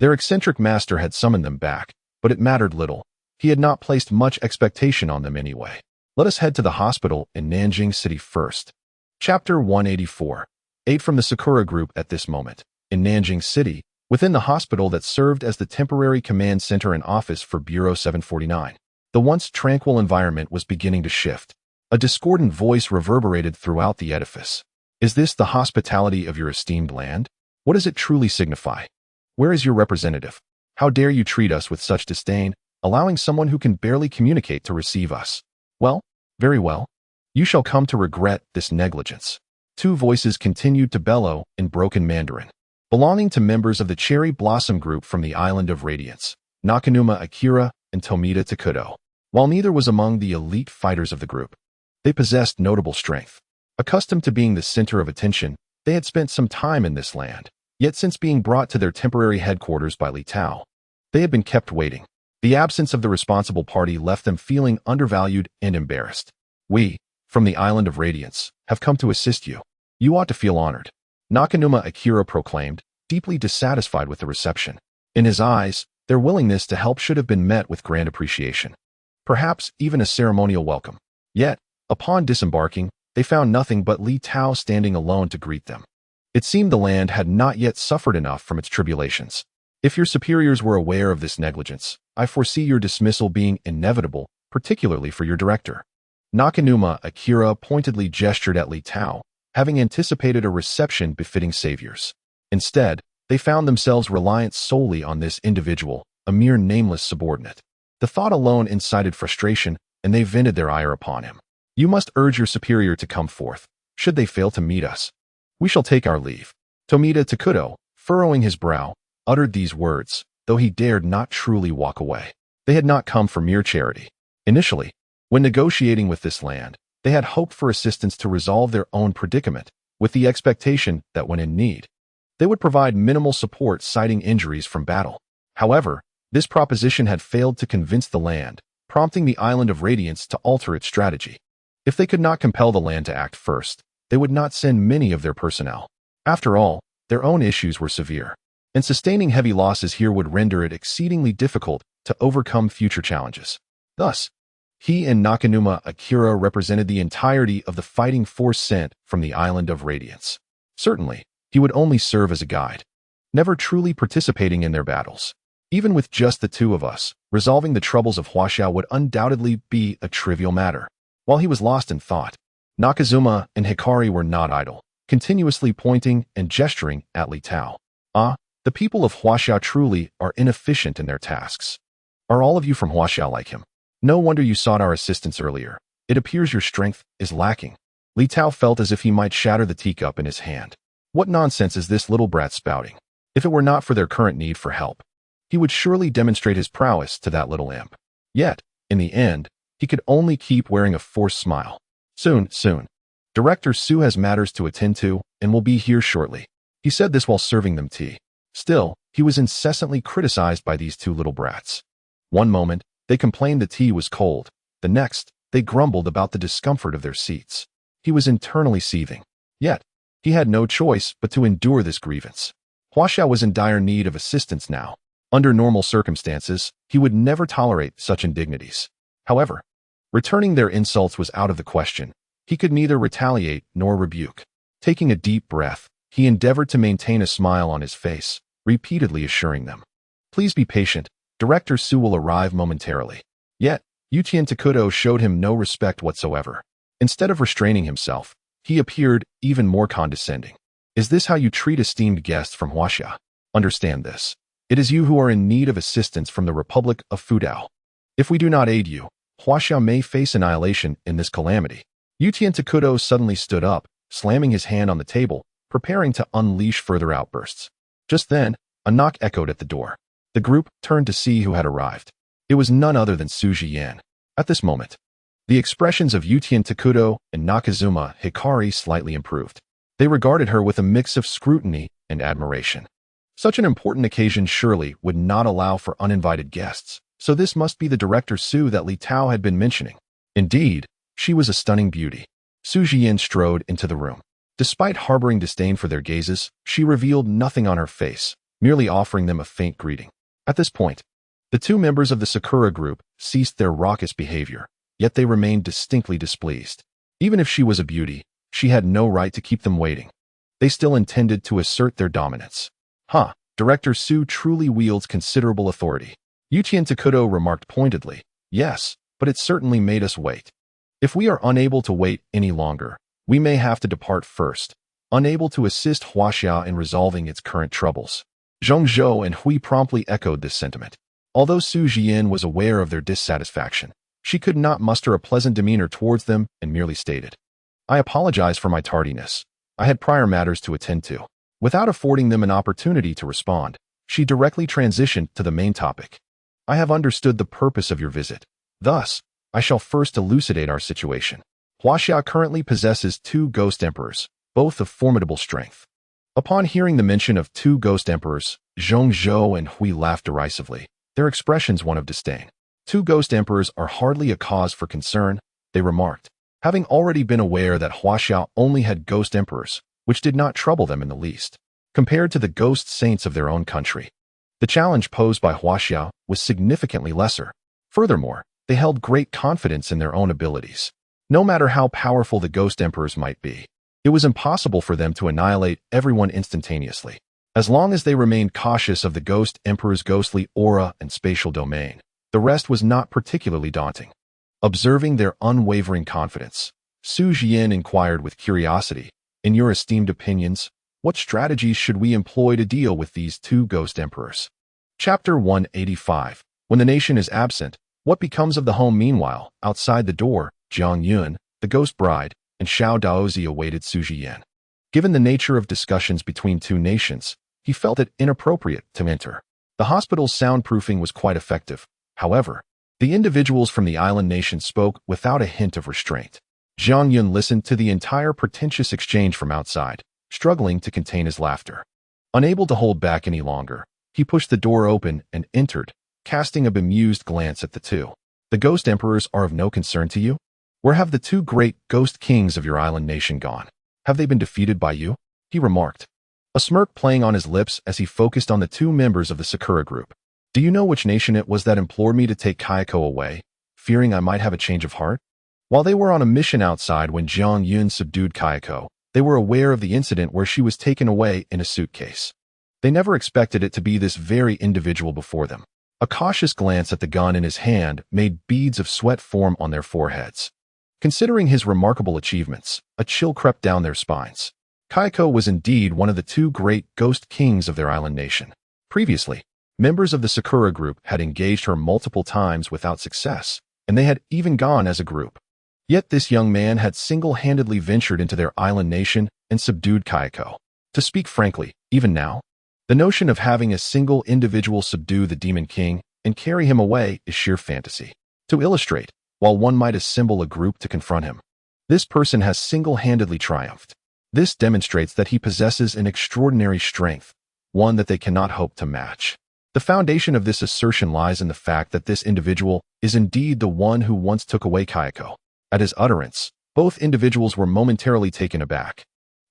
Their eccentric master had summoned them back, but it mattered little. He had not placed much expectation on them anyway. "Let us head to the hospital in Nanjing City first." Chapter 184. 8 from the Sakura group at this moment. In Nanjing City, within the hospital that served as the temporary command center and office for Bureau 749, the once tranquil environment was beginning to shift. A discordant voice reverberated throughout the edifice. "Is this the hospitality of your esteemed land? What does it truly signify? Where is your representative? How dare you treat us with such disdain, allowing someone who can barely communicate to receive us? Well, very well. You shall come to regret this negligence." Two voices continued to bellow in broken Mandarin, belonging to members of the Cherry Blossom group from the Island of Radiance, Nakanuma Akira and Tomita Takudo. While neither was among the elite fighters of the group, they possessed notable strength. Accustomed to being the center of attention, they had spent some time in this land, yet since being brought to their temporary headquarters by Li Tao, they had been kept waiting. The absence of the responsible party left them feeling undervalued and embarrassed. "We, from the Island of Radiance, have come to assist you. You ought to feel honored," Nakanuma Akira proclaimed, deeply dissatisfied with the reception. In his eyes, their willingness to help should have been met with grand appreciation. Perhaps even a ceremonial welcome. Yet, upon disembarking, they found nothing but Li Tao standing alone to greet them. It seemed the land had not yet suffered enough from its tribulations. If your superiors were aware of this negligence, I foresee your dismissal being inevitable, particularly for your director. Nakanuma Akira pointedly gestured at Li Tao, having anticipated a reception befitting saviors. Instead, they found themselves reliant solely on this individual, a mere nameless subordinate. The thought alone incited frustration, and they vented their ire upon him. You must urge your superior to come forth. Should they fail to meet us, we shall take our leave. Tomita Takudo, furrowing his brow, uttered these words, though he dared not truly walk away. They had not come for mere charity. Initially, when negotiating with this land, they had hoped for assistance to resolve their own predicament, with the expectation that when in need, they would provide minimal support citing injuries from battle. However, this proposition had failed to convince the land, prompting the Island of Radiance to alter its strategy. If they could not compel the land to act first, they would not send many of their personnel. After all, their own issues were severe, and sustaining heavy losses here would render it exceedingly difficult to overcome future challenges. Thus, he and Nakanuma Akira represented the entirety of the fighting force sent from the Island of Radiance. Certainly, he would only serve as a guide, never truly participating in their battles. Even with just the two of us, resolving the troubles of Huaxia would undoubtedly be a trivial matter. While he was lost in thought, Nakazuma and Hikari were not idle, continuously pointing and gesturing at Li Tao. The people of Huaxia truly are inefficient in their tasks. Are all of you from Huaxia like him? No wonder you sought our assistance earlier. It appears your strength is lacking. Li Tao felt as if he might shatter the teacup in his hand. What nonsense is this little brat spouting? If it were not for their current need for help, he would surely demonstrate his prowess to that little imp. Yet, in the end, he could only keep wearing a forced smile. Soon. Director Su has matters to attend to and will be here shortly. He said this while serving them tea. Still, he was incessantly criticized by these two little brats. One moment, they complained the tea was cold. The next, they grumbled about the discomfort of their seats. He was internally seething. Yet, he had no choice but to endure this grievance. Huaxia was in dire need of assistance now. Under normal circumstances, he would never tolerate such indignities. However, returning their insults was out of the question. He could neither retaliate nor rebuke. Taking a deep breath, he endeavored to maintain a smile on his face, repeatedly assuring them, "Please be patient. Director Su will arrive momentarily." Yet, Uchien Takudo showed him no respect whatsoever. Instead of restraining himself, he appeared even more condescending. "Is this how you treat esteemed guests from Huaxia? Understand this. It is you who are in need of assistance from the Republic of Fudao. If we do not aid you, Huaxia may face annihilation in this calamity." Uchien Takudo suddenly stood up, slamming his hand on the table, preparing to unleash further outbursts. Just then, a knock echoed at the door. The group turned to see who had arrived. It was none other than Su Jian. At this moment, the expressions of Uchien Takudo and Nakazuma Hikari slightly improved. They regarded her with a mix of scrutiny and admiration. Such an important occasion surely would not allow for uninvited guests, so this must be the Director Su that Li Tao had been mentioning. Indeed, she was a stunning beauty. Su Jian strode into the room. Despite harboring disdain for their gazes, she revealed nothing on her face, merely offering them a faint greeting. At this point, the two members of the Sakura group ceased their raucous behavior, yet they remained distinctly displeased. Even if she was a beauty, she had no right to keep them waiting. They still intended to assert their dominance. Director Su truly wields considerable authority. Uchien Takudo remarked pointedly. Yes, but it certainly made us wait. If we are unable to wait any longer, we may have to depart first, unable to assist Huaxia in resolving its current troubles. Zhong Zhou and Hui promptly echoed this sentiment. Although Su Jian was aware of their dissatisfaction, she could not muster a pleasant demeanor towards them and merely stated, "I apologize for my tardiness. I had prior matters to attend to." Without affording them an opportunity to respond, she directly transitioned to the main topic. "I have understood the purpose of your visit. Thus, I shall first elucidate our situation. Huaxia currently possesses 2 ghost emperors, both of formidable strength." Upon hearing the mention of 2 ghost emperors, Zhong Zhou and Hui laughed derisively, their expressions one of disdain. 2 ghost emperors are hardly a cause for concern, they remarked, having already been aware that Huaxia only had ghost emperors, which did not trouble them in the least. Compared to the ghost saints of their own country, the challenge posed by Huaxia was significantly lesser. Furthermore, they held great confidence in their own abilities. No matter how powerful the ghost emperors might be, It was impossible for them to annihilate everyone instantaneously. As long as they remained cautious of the Ghost Emperor's ghostly aura and spatial domain, the rest was not particularly daunting. Observing their unwavering confidence, Su Jian inquired with curiosity, "In your esteemed opinions, what strategies should we employ to deal with these two Ghost Emperors?" Chapter 185. When the nation is absent, what becomes of the home? Meanwhile, outside the door, Jiang Yun, the Ghost Bride, and Xiao Daozi awaited Su Jian. Given the nature of discussions between two nations, he felt it inappropriate to enter. The hospital's soundproofing was quite effective. However, the individuals from the island nation spoke without a hint of restraint. Jiang Yun listened to the entire pretentious exchange from outside, struggling to contain his laughter. Unable to hold back any longer, he pushed the door open and entered, casting a bemused glance at the two. "The Ghost Emperors are of no concern to you? Where have the two great Ghost Kings of your island nation gone? Have they been defeated by you?" he remarked, a smirk playing on his lips as he focused on the two members of the Sakura group. "Do you know which nation it was that implored me to take Kayako away, fearing I might have a change of heart?" While they were on a mission outside when Jiang Yun subdued Kayako, they were aware of the incident where she was taken away in a suitcase. They never expected it to be this very individual before them. A cautious glance at the gun in his hand made beads of sweat form on their foreheads. Considering his remarkable achievements, a chill crept down their spines. Kayako was indeed one of the two great Ghost Kings of their island nation. Previously, members of the Sakura group had engaged her multiple times without success, and they had even gone as a group. Yet this young man had single-handedly ventured into their island nation and subdued Kayako. To speak frankly, even now, the notion of having a single individual subdue the Demon King and carry him away is sheer fantasy. To illustrate, while one might assemble a group to confront him, this person has single-handedly triumphed. This demonstrates that he possesses an extraordinary strength, one that they cannot hope to match. The foundation of this assertion lies in the fact that this individual is indeed the one who once took away Kayako. At his utterance, both individuals were momentarily taken aback.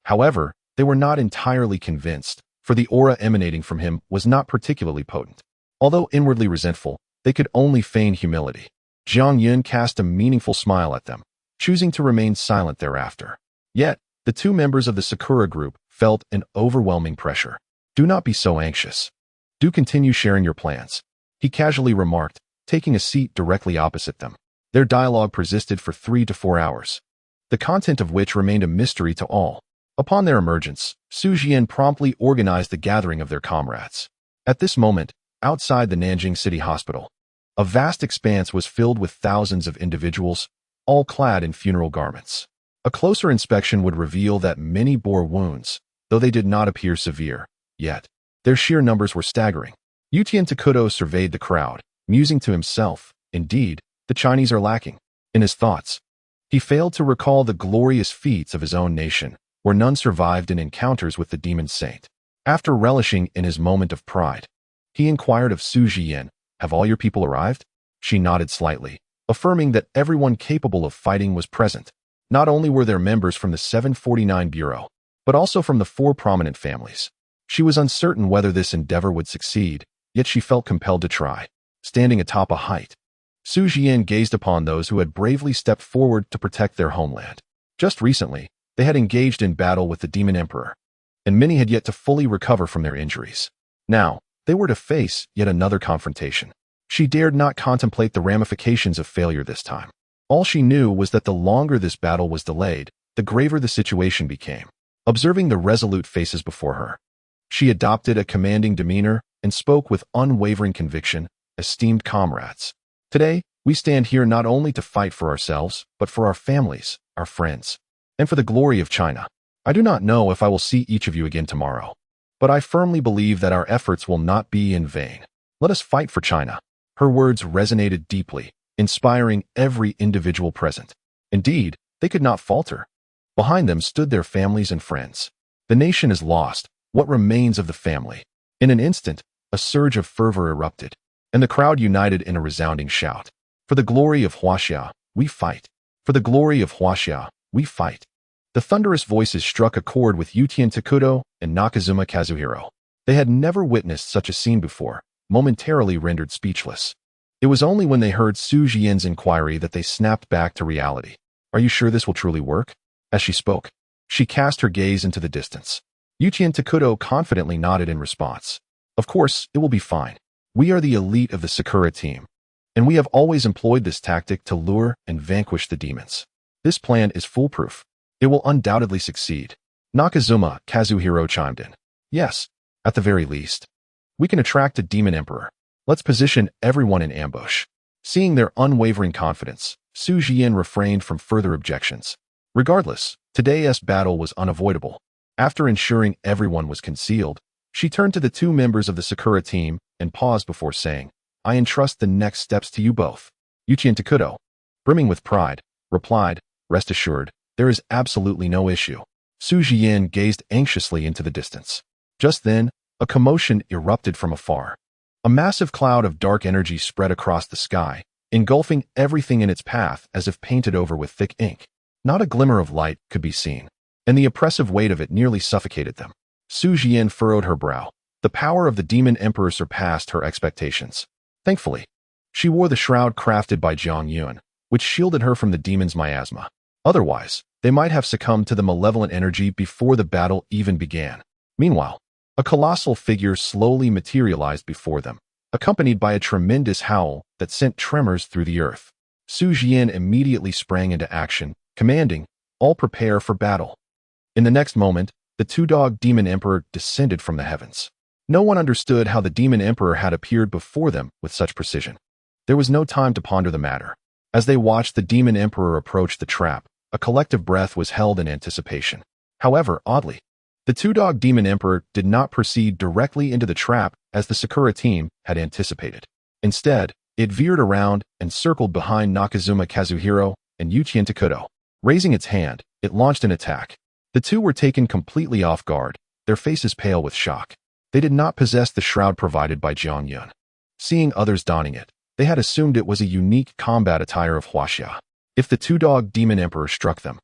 However, they were not entirely convinced, for the aura emanating from him was not particularly potent. Although inwardly resentful, they could only feign humility. Jiang Yun cast a meaningful smile at them, choosing to remain silent thereafter. Yet, the two members of the Sakura group felt an overwhelming pressure. "Do not be so anxious. Do continue sharing your plans," he casually remarked, taking a seat directly opposite them. Their dialogue persisted for 3 to 4 hours, the content of which remained a mystery to all. Upon their emergence, Su Jian promptly organized the gathering of their comrades. At this moment, outside the Nanjing City Hospital, a vast expanse was filled with thousands of individuals, all clad in funeral garments. A closer inspection would reveal that many bore wounds, though they did not appear severe. Yet, their sheer numbers were staggering. Yutian Takudo surveyed the crowd, musing to himself, "Indeed, the Chinese are lacking." In his thoughts, he failed to recall the glorious feats of his own nation, where none survived in encounters with the demon saint. After relishing in his moment of pride, he inquired of Su Jian, "Have all your people arrived?" She nodded slightly, affirming that everyone capable of fighting was present. Not only were there members from the 749 Bureau, but also from the 4 prominent families. She was uncertain whether this endeavor would succeed, yet she felt compelled to try. Standing atop a height, Su Jian gazed upon those who had bravely stepped forward to protect their homeland. Just recently, they had engaged in battle with the Demon Emperor, and many had yet to fully recover from their injuries. Now, they were to face yet another confrontation. She dared not contemplate the ramifications of failure this time. All she knew was that the longer this battle was delayed, the graver the situation became. Observing the resolute faces before her, she adopted a commanding demeanor and spoke with unwavering conviction, "Esteemed comrades, today, we stand here not only to fight for ourselves, but for our families, our friends, and for the glory of China. I do not know if I will see each of you again tomorrow, but I firmly believe that our efforts will not be in vain. Let us fight for China." Her words resonated deeply, inspiring every individual present. Indeed, they could not falter. Behind them stood their families and friends. The nation is lost. What remains of the family? In an instant, a surge of fervor erupted, and the crowd united in a resounding shout. "For the glory of Huaxia, we fight. For the glory of Huaxia, we fight." The thunderous voices struck a chord with Yutian Takudo and Nakazuma Kazuhiro. They had never witnessed such a scene before, momentarily rendered speechless. It was only when they heard Su Jian's inquiry that they snapped back to reality. "Are you sure this will truly work?" As she spoke, She cast her gaze into the distance. Yuchien Takuto confidently nodded in response. Of course, it will be fine. We are the elite of the Sakura team, and we have always employed this tactic to lure and vanquish the demons. This plan is foolproof. It will undoubtedly succeed. Nakazuma Kazuhiro chimed in. Yes, at the very least. We can attract a demon emperor. Let's position everyone in ambush. Seeing their unwavering confidence, Su Jian refrained from further objections. Regardless, today's battle was unavoidable. After ensuring everyone was concealed, she turned to the two members of the Sakura team and paused before saying, I entrust the next steps to you both. Yuchien Takuto, brimming with pride, replied, Rest assured, there is absolutely no issue. Su Jian gazed anxiously into the distance. Just then, a commotion erupted from afar. A massive cloud of dark energy spread across the sky, engulfing everything in its path as if painted over with thick ink. Not a glimmer of light could be seen, and the oppressive weight of it nearly suffocated them. Su Jian furrowed her brow. The power of the demon emperor surpassed her expectations. Thankfully, she wore the shroud crafted by Jiang Yuan, which shielded her from the demon's miasma. Otherwise, they might have succumbed to the malevolent energy before the battle even began. Meanwhile, a colossal figure slowly materialized before them, accompanied by a tremendous howl that sent tremors through the earth. Su Jian immediately sprang into action, commanding, All prepare for battle. In the next moment, the two-dog demon emperor descended from the heavens. No one understood how the demon emperor had appeared before them with such precision. There was no time to ponder the matter. As they watched the demon emperor approach the trap, a collective breath was held in anticipation. However, oddly, the two-dog demon emperor did not proceed directly into the trap as the Sakura team had anticipated. Instead, it veered around and circled behind Nakazuma Kazuhiro and Yuchien Takuto. Raising its hand, it launched an attack. The two were taken completely off guard, their faces pale with shock. They did not possess the shroud provided by Jiang Yuan. Seeing others donning it, they had assumed it was a unique combat attire of Huaxia. If the two-dog demon emperor struck them,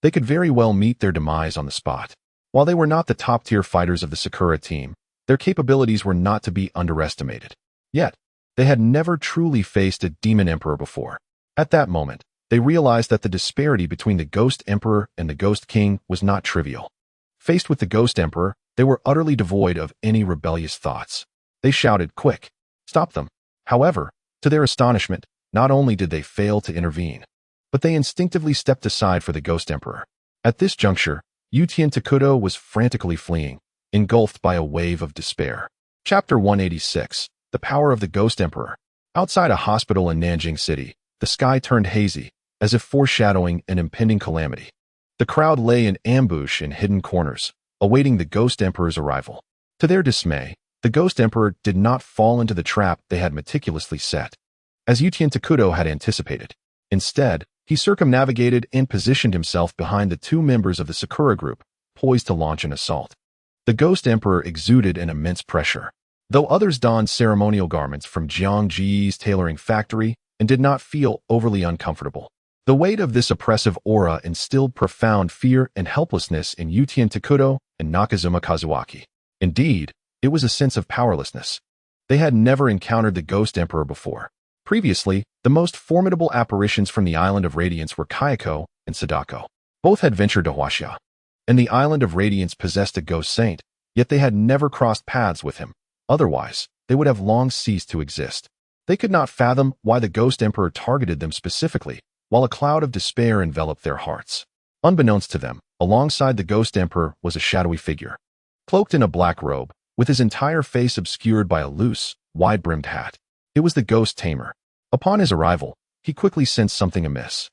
they could very well meet their demise on the spot. While they were not the top-tier fighters of the Sakura team, their capabilities were not to be underestimated. Yet, they had never truly faced a demon emperor before. At that moment, they realized that the disparity between the Ghost Emperor and the Ghost King was not trivial. Faced with the Ghost Emperor, they were utterly devoid of any rebellious thoughts. They shouted, Quick! Stop them! However, to their astonishment, not only did they fail to intervene, but they instinctively stepped aside for the Ghost Emperor. At this juncture, Yuchien Takuto was frantically fleeing, engulfed by a wave of despair. Chapter 186, The Power of the Ghost Emperor. Outside a hospital in Nanjing City, the sky turned hazy, as if foreshadowing an impending calamity. The crowd lay in ambush in hidden corners, awaiting the Ghost Emperor's arrival. To their dismay, the Ghost Emperor did not fall into the trap they had meticulously set, as Yuchien Takuto had anticipated. Instead, he circumnavigated and positioned himself behind the two members of the Sakura group, poised to launch an assault. The Ghost Emperor exuded an immense pressure. Though others donned ceremonial garments from Jiang Ji's tailoring factory and did not feel overly uncomfortable, the weight of this oppressive aura instilled profound fear and helplessness in Yuchien Takuto and Nakazuma Kazuaki. Indeed, it was a sense of powerlessness. They had never encountered the Ghost Emperor before. Previously, the most formidable apparitions from the Island of Radiance were Kayako and Sadako. Both had ventured to Huaxia, and the Island of Radiance possessed a ghost saint, yet they had never crossed paths with him. Otherwise, they would have long ceased to exist. They could not fathom why the Ghost Emperor targeted them specifically, while a cloud of despair enveloped their hearts. Unbeknownst to them, alongside the Ghost Emperor was a shadowy figure. Cloaked in a black robe, with his entire face obscured by a loose, wide-brimmed hat. It was the Ghost Tamer. Upon his arrival, he quickly sensed something amiss.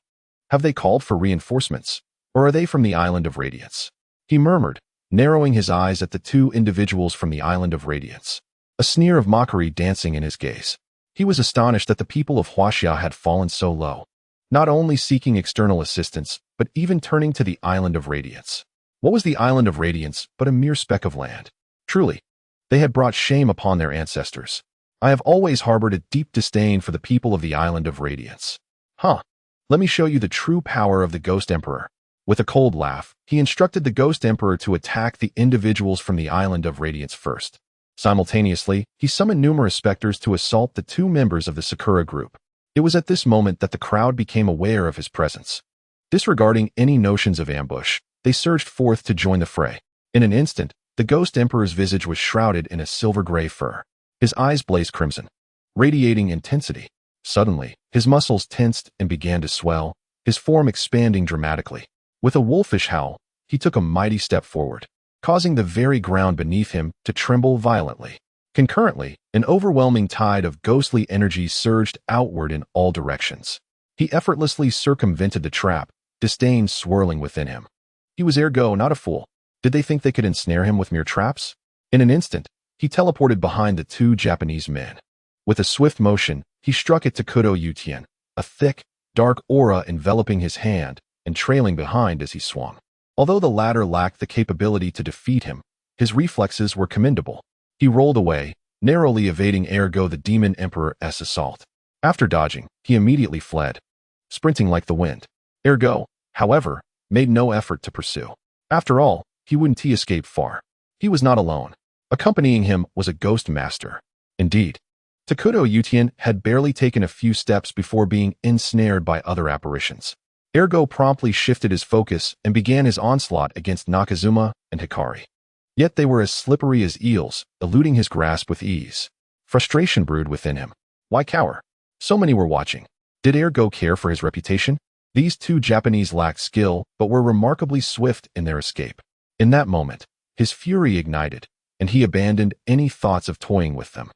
Have they called for reinforcements, or are they from the Island of Radiance? He murmured, narrowing his eyes at the two individuals from the Island of Radiance, a sneer of mockery dancing in his gaze. He was astonished that the people of Huaxia had fallen so low, not only seeking external assistance, but even turning to the Island of Radiance. What was the Island of Radiance but a mere speck of land? Truly, they had brought shame upon their ancestors. I have always harbored a deep disdain for the people of the Island of Radiance. Let me show you the true power of the Ghost Emperor. With a cold laugh, he instructed the Ghost Emperor to attack the individuals from the Island of Radiance first. Simultaneously, he summoned numerous specters to assault the two members of the Sakura group. It was at this moment that the crowd became aware of his presence. Disregarding any notions of ambush, They surged forth to join the fray. In an instant, the Ghost Emperor's visage was shrouded in a silver-gray fur. His eyes blazed crimson, radiating intensity. Suddenly, his muscles tensed and began to swell, his form expanding dramatically. With a wolfish howl, he took a mighty step forward, causing the very ground beneath him to tremble violently. Concurrently, an overwhelming tide of ghostly energy surged outward in all directions. He effortlessly circumvented the trap, disdain swirling within him. He was ergo not a fool. Did they think they could ensnare him with mere traps? In an instant, he teleported behind the two Japanese men. With a swift motion, he struck at Takuto Yutian, a thick, dark aura enveloping his hand and trailing behind as he swung. Although the latter lacked the capability to defeat him, his reflexes were commendable. He rolled away, narrowly evading ergo the Demon Emperor's assault. After dodging, he immediately fled, sprinting like the wind. Ergo, however, made no effort to pursue. After all, he wouldn't escape far. He was not alone. Accompanying him was a ghost master. Indeed, Takuto Yutian had barely taken a few steps before being ensnared by other apparitions. Ergo promptly shifted his focus and began his onslaught against Nakazuma and Hikari. Yet they were as slippery as eels, eluding his grasp with ease. Frustration brewed within him. Why cower? So many were watching. Did Ergo care for his reputation? These two Japanese lacked skill, but were remarkably swift in their escape. In that moment, his fury ignited, and he abandoned any thoughts of toying with them.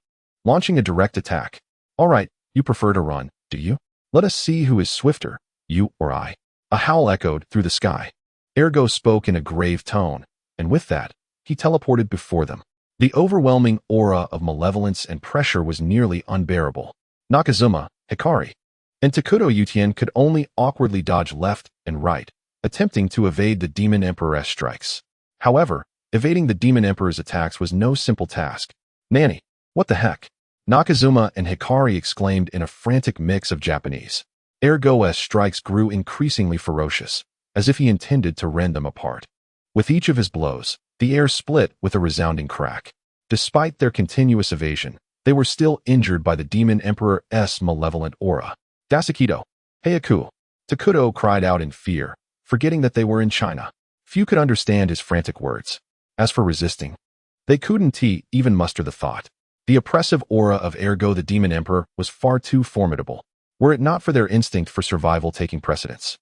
Launching a direct attack. All right, you prefer to run, do you? Let us see who is swifter, you or I. A howl echoed through the sky. Ergo spoke in a grave tone, and with that, he teleported before them. The overwhelming aura of malevolence and pressure was nearly unbearable. Nakazuma, Hikari, and Takuto Yutian could only awkwardly dodge left and right, attempting to evade the Demon Emperor's strikes. However, evading the Demon Emperor's attacks was no simple task. Nanny, what the heck? Nakazuma and Hikari exclaimed in a frantic mix of Japanese. Ergo's strikes grew increasingly ferocious, as if he intended to rend them apart. With each of his blows, the air split with a resounding crack. Despite their continuous evasion, they were still injured by the Demon Emperor's malevolent aura. Dasakido, Heiaku, Takuto cried out in fear, forgetting that they were in China. Few could understand his frantic words. As for resisting, they couldn't even muster the thought. The oppressive aura of Ergo the Demon Emperor was far too formidable. Were it not for their instinct for survival taking precedence,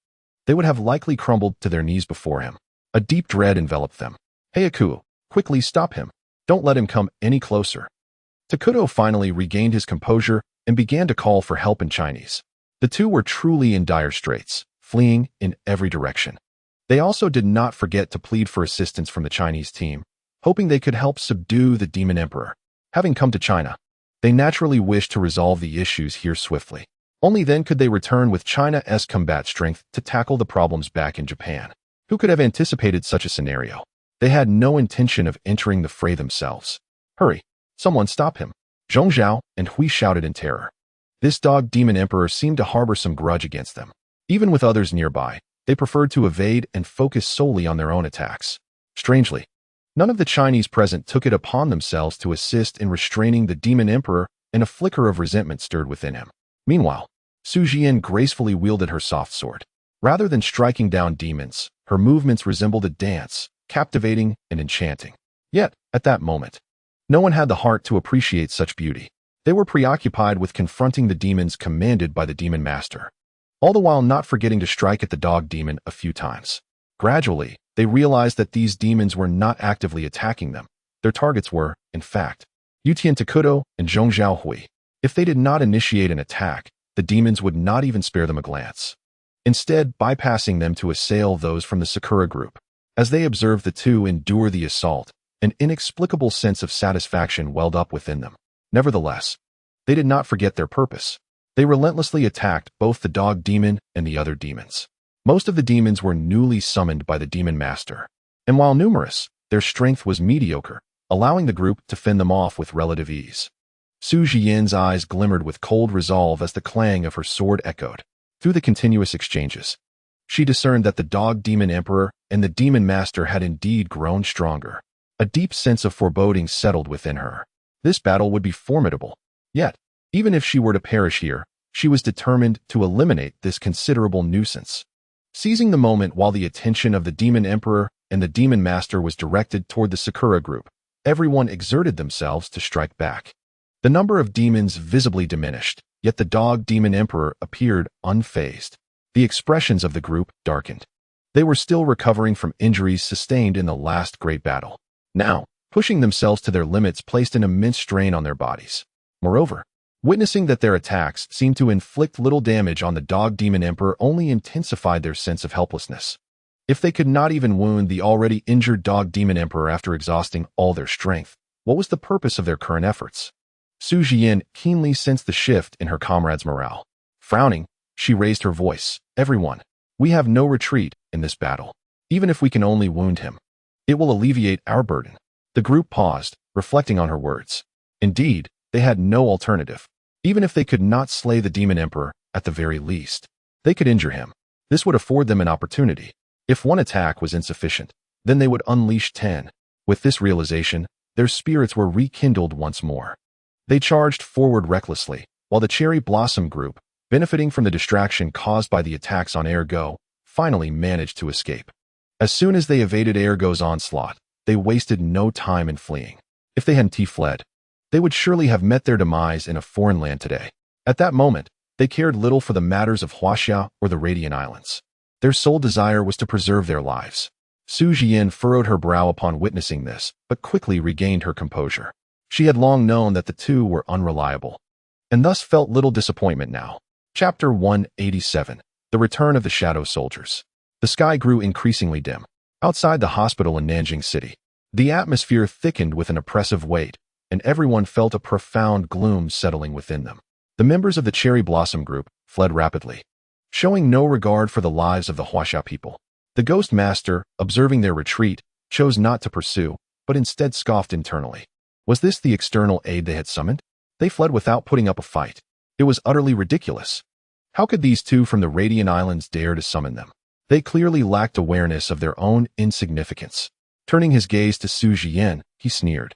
they would have likely crumbled to their knees before him. A deep dread enveloped them. Heiaku, quickly stop him. Don't let him come any closer. Takuto finally regained his composure and began to call for help in Chinese. The two were truly in dire straits, fleeing in every direction. They also did not forget to plead for assistance from the Chinese team, hoping they could help subdue the Demon Emperor. Having come to China, they naturally wished to resolve the issues here swiftly. Only then could they return with China's combat strength to tackle the problems back in Japan. Who could have anticipated such a scenario? They had no intention of entering the fray themselves. Hurry! Someone stop him! Zhong Zhao and Hui shouted in terror. This dog Demon Emperor seemed to harbor some grudge against them. Even with others nearby, they preferred to evade and focus solely on their own attacks. Strangely, none of the Chinese present took it upon themselves to assist in restraining the Demon Emperor, and a flicker of resentment stirred within him. Meanwhile, Su Jian gracefully wielded her soft sword. Rather than striking down demons, her movements resembled a dance, captivating and enchanting. Yet, at that moment, no one had the heart to appreciate such beauty. They were preoccupied with confronting the demons commanded by the Demon Master, all the while not forgetting to strike at the dog demon a few times. Gradually, they realized that these demons were not actively attacking them. Their targets were, in fact, Yutian Takuto and Zhong Zhao Hui. If they did not initiate an attack, the demons would not even spare them a glance, instead bypassing them to assail those from the Sakura group. As they observed the two endure the assault, an inexplicable sense of satisfaction welled up within them. Nevertheless, they did not forget their purpose. They relentlessly attacked both the dog demon and the other demons. Most of the demons were newly summoned by the Demon Master, and while numerous, their strength was mediocre, allowing the group to fend them off with relative ease. Su Jian's eyes glimmered with cold resolve as the clang of her sword echoed through the continuous exchanges. She discerned that the dog Demon Emperor and the Demon Master had indeed grown stronger. A deep sense of foreboding settled within her. This battle would be formidable. Yet, even if she were to perish here, she was determined to eliminate this considerable nuisance. Seizing the moment while the attention of the Demon Emperor and the Demon Master was directed toward the Sakura group, everyone exerted themselves to strike back. The number of demons visibly diminished, yet the Dog Demon Emperor appeared unfazed. The expressions of the group darkened. They were still recovering from injuries sustained in the last great battle. Now, pushing themselves to their limits placed an immense strain on their bodies. Moreover, witnessing that their attacks seemed to inflict little damage on the Dog Demon Emperor only intensified their sense of helplessness. If they could not even wound the already injured Dog Demon Emperor after exhausting all their strength, what was the purpose of their current efforts? Su Jian keenly sensed the shift in her comrades' morale. Frowning, she raised her voice. Everyone, we have no retreat in this battle. Even if we can only wound him, it will alleviate our burden. The group paused, reflecting on her words. Indeed, they had no alternative. Even if they could not slay the Demon Emperor, at the very least, they could injure him. This would afford them an opportunity. If one attack was insufficient, then they would unleash 10. With this realization, their spirits were rekindled once more. They charged forward recklessly, while the Cherry Blossom group, benefiting from the distraction caused by the attacks on Ergo, finally managed to escape. As soon as they evaded Ergo's onslaught, they wasted no time in fleeing. If they hadn't fled, they would surely have met their demise in a foreign land today. At that moment, they cared little for the matters of Huaxia or the Radiant Islands. Their sole desire was to preserve their lives. Su Jian furrowed her brow upon witnessing this, but quickly regained her composure. She had long known that the two were unreliable, and thus felt little disappointment now. Chapter 187. The Return of the Shadow Soldiers. The sky grew increasingly dim. Outside the hospital in Nanjing City, the atmosphere thickened with an oppressive weight, and everyone felt a profound gloom settling within them. The members of the Cherry Blossom group fled rapidly, showing no regard for the lives of the Huaxia people. The Ghost Master, observing their retreat, chose not to pursue, but instead scoffed internally. Was this the external aid they had summoned? They fled without putting up a fight. It was utterly ridiculous. How could these two from the Radiant Islands dare to summon them? They clearly lacked awareness of their own insignificance. Turning his gaze to Su Jian, he sneered.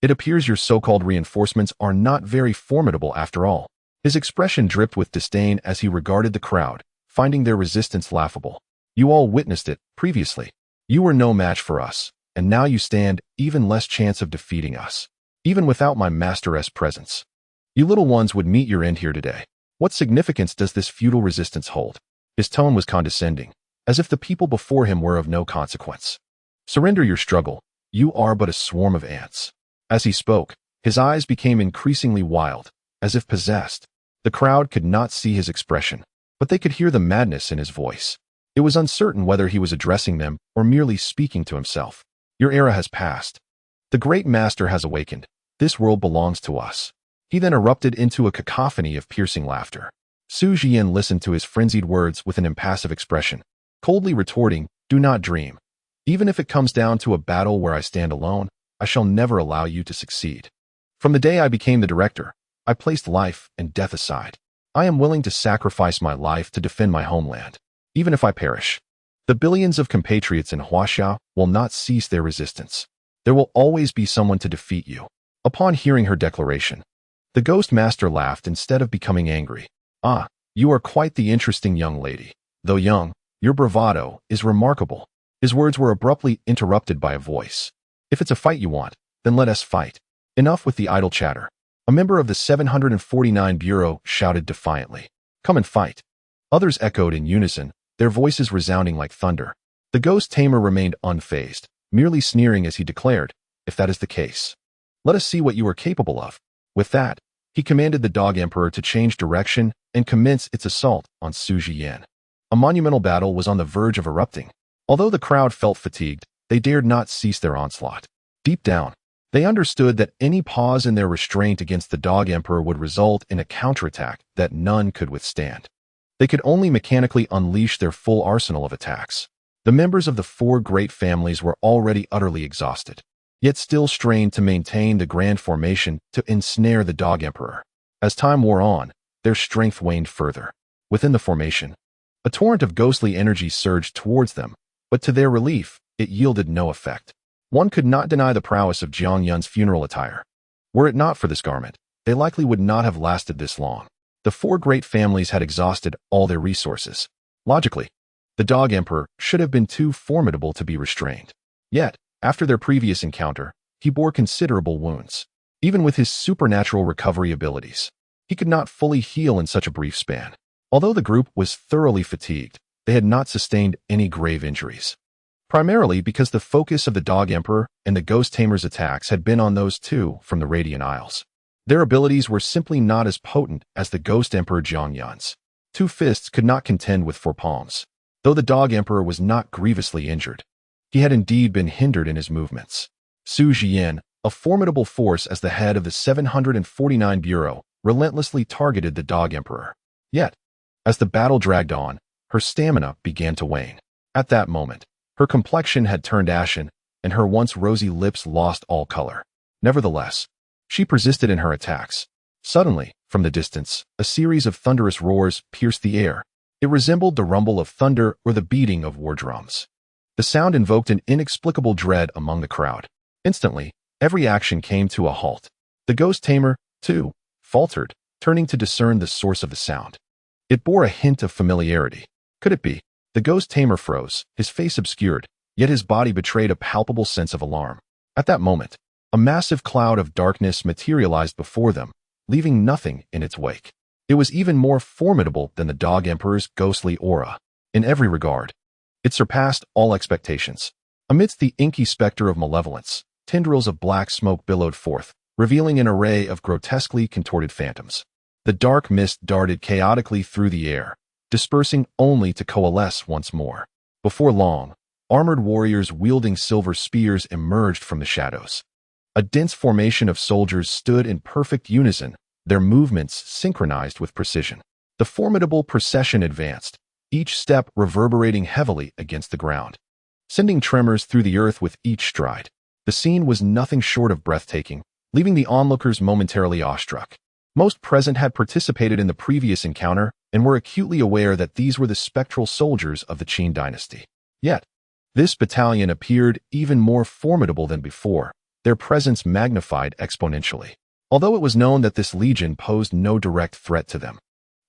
It appears your so-called reinforcements are not very formidable after all. His expression dripped with disdain as he regarded the crowd, finding their resistance laughable. You all witnessed it previously. You were no match for us, and now you stand even less chance of defeating us, even without my master's presence. You little ones would meet your end here today. What significance does this futile resistance hold? His tone was condescending, as if the people before him were of no consequence. Surrender your struggle. You are but a swarm of ants. As he spoke, his eyes became increasingly wild, as if possessed. The crowd could not see his expression, but they could hear the madness in his voice. It was uncertain whether he was addressing them or merely speaking to himself. Your era has passed. The great master has awakened. This world belongs to us. He then erupted into a cacophony of piercing laughter. Su Jian listened to his frenzied words with an impassive expression, coldly retorting, "Do not dream. Even if it comes down to a battle where I stand alone, I shall never allow you to succeed. From the day I became the director, I placed life and death aside. I am willing to sacrifice my life to defend my homeland, even if I perish. The billions of compatriots in Huaxia will not cease their resistance. There will always be someone to defeat you." Upon hearing her declaration, the Ghost Master laughed instead of becoming angry. "Ah, you are quite the interesting young lady. Though young, your bravado is remarkable." His words were abruptly interrupted by a voice. "If it's a fight you want, then let us fight. Enough with the idle chatter." A member of the 749 Bureau shouted defiantly, "Come and fight." Others echoed in unison, their voices resounding like thunder. The Ghost Tamer remained unfazed, merely sneering as he declared, "If that is the case, let us see what you are capable of." With that, he commanded the Dog Emperor to change direction and commence its assault on Su Jian. A monumental battle was on the verge of erupting. Although the crowd felt fatigued, they dared not cease their onslaught. Deep down, they understood that any pause in their restraint against the Dog Emperor would result in a counterattack that none could withstand. They could only mechanically unleash their full arsenal of attacks. The members of the four great families were already utterly exhausted, yet still strained to maintain the grand formation to ensnare the Dog Emperor. As time wore on, their strength waned further. Within the formation, a torrent of ghostly energy surged towards them, but to their relief, it yielded no effect. One could not deny the prowess of Jiang Yun's funeral attire. Were it not for this garment, they likely would not have lasted this long. The four great families had exhausted all their resources. Logically, The Dog Emperor should have been too formidable to be restrained. Yet, after their previous encounter, he bore considerable wounds. Even with his supernatural recovery abilities, he could not fully heal in such a brief span. Although the group was thoroughly fatigued, they had not sustained any grave injuries. Primarily because the focus of the Dog Emperor and the Ghost Tamer's attacks had been on those two from the Radiant Isles. Their abilities were simply not as potent as the Ghost Emperor Jiang Yun's. Two fists could not contend with four palms. Though the Dog Emperor was not grievously injured, he had indeed been hindered in his movements. Su Jian, a formidable force as the head of the 749 Bureau, relentlessly targeted the Dog Emperor. Yet, as the battle dragged on, her stamina began to wane. At that moment, her complexion had turned ashen, and her once rosy lips lost all color. Nevertheless, she persisted in her attacks. Suddenly, from the distance, a series of thunderous roars pierced the air. It resembled the rumble of thunder or the beating of war drums. The sound invoked an inexplicable dread among the crowd. Instantly, every action came to a halt. The Ghost Tamer, too, faltered, turning to discern the source of the sound. It bore a hint of familiarity. Could it be? The Ghost Tamer froze, his face obscured, yet his body betrayed a palpable sense of alarm. At that moment, a massive cloud of darkness materialized before them, leaving nothing in its wake. It was even more formidable than the Dog Emperor's ghostly aura. In every regard, it surpassed all expectations. Amidst the inky specter of malevolence, tendrils of black smoke billowed forth, revealing an array of grotesquely contorted phantoms. The dark mist darted chaotically through the air, dispersing only to coalesce once more. Before long, armored warriors wielding silver spears emerged from the shadows. A dense formation of soldiers stood in perfect unison, their movements synchronized with precision. The formidable procession advanced, each step reverberating heavily against the ground, sending tremors through the earth with each stride. The scene was nothing short of breathtaking, leaving the onlookers momentarily awestruck. Most present had participated in the previous encounter and were acutely aware that these were the spectral soldiers of the Qin dynasty. Yet, this battalion appeared even more formidable than before, their presence magnified exponentially. Although it was known that this legion posed no direct threat to them,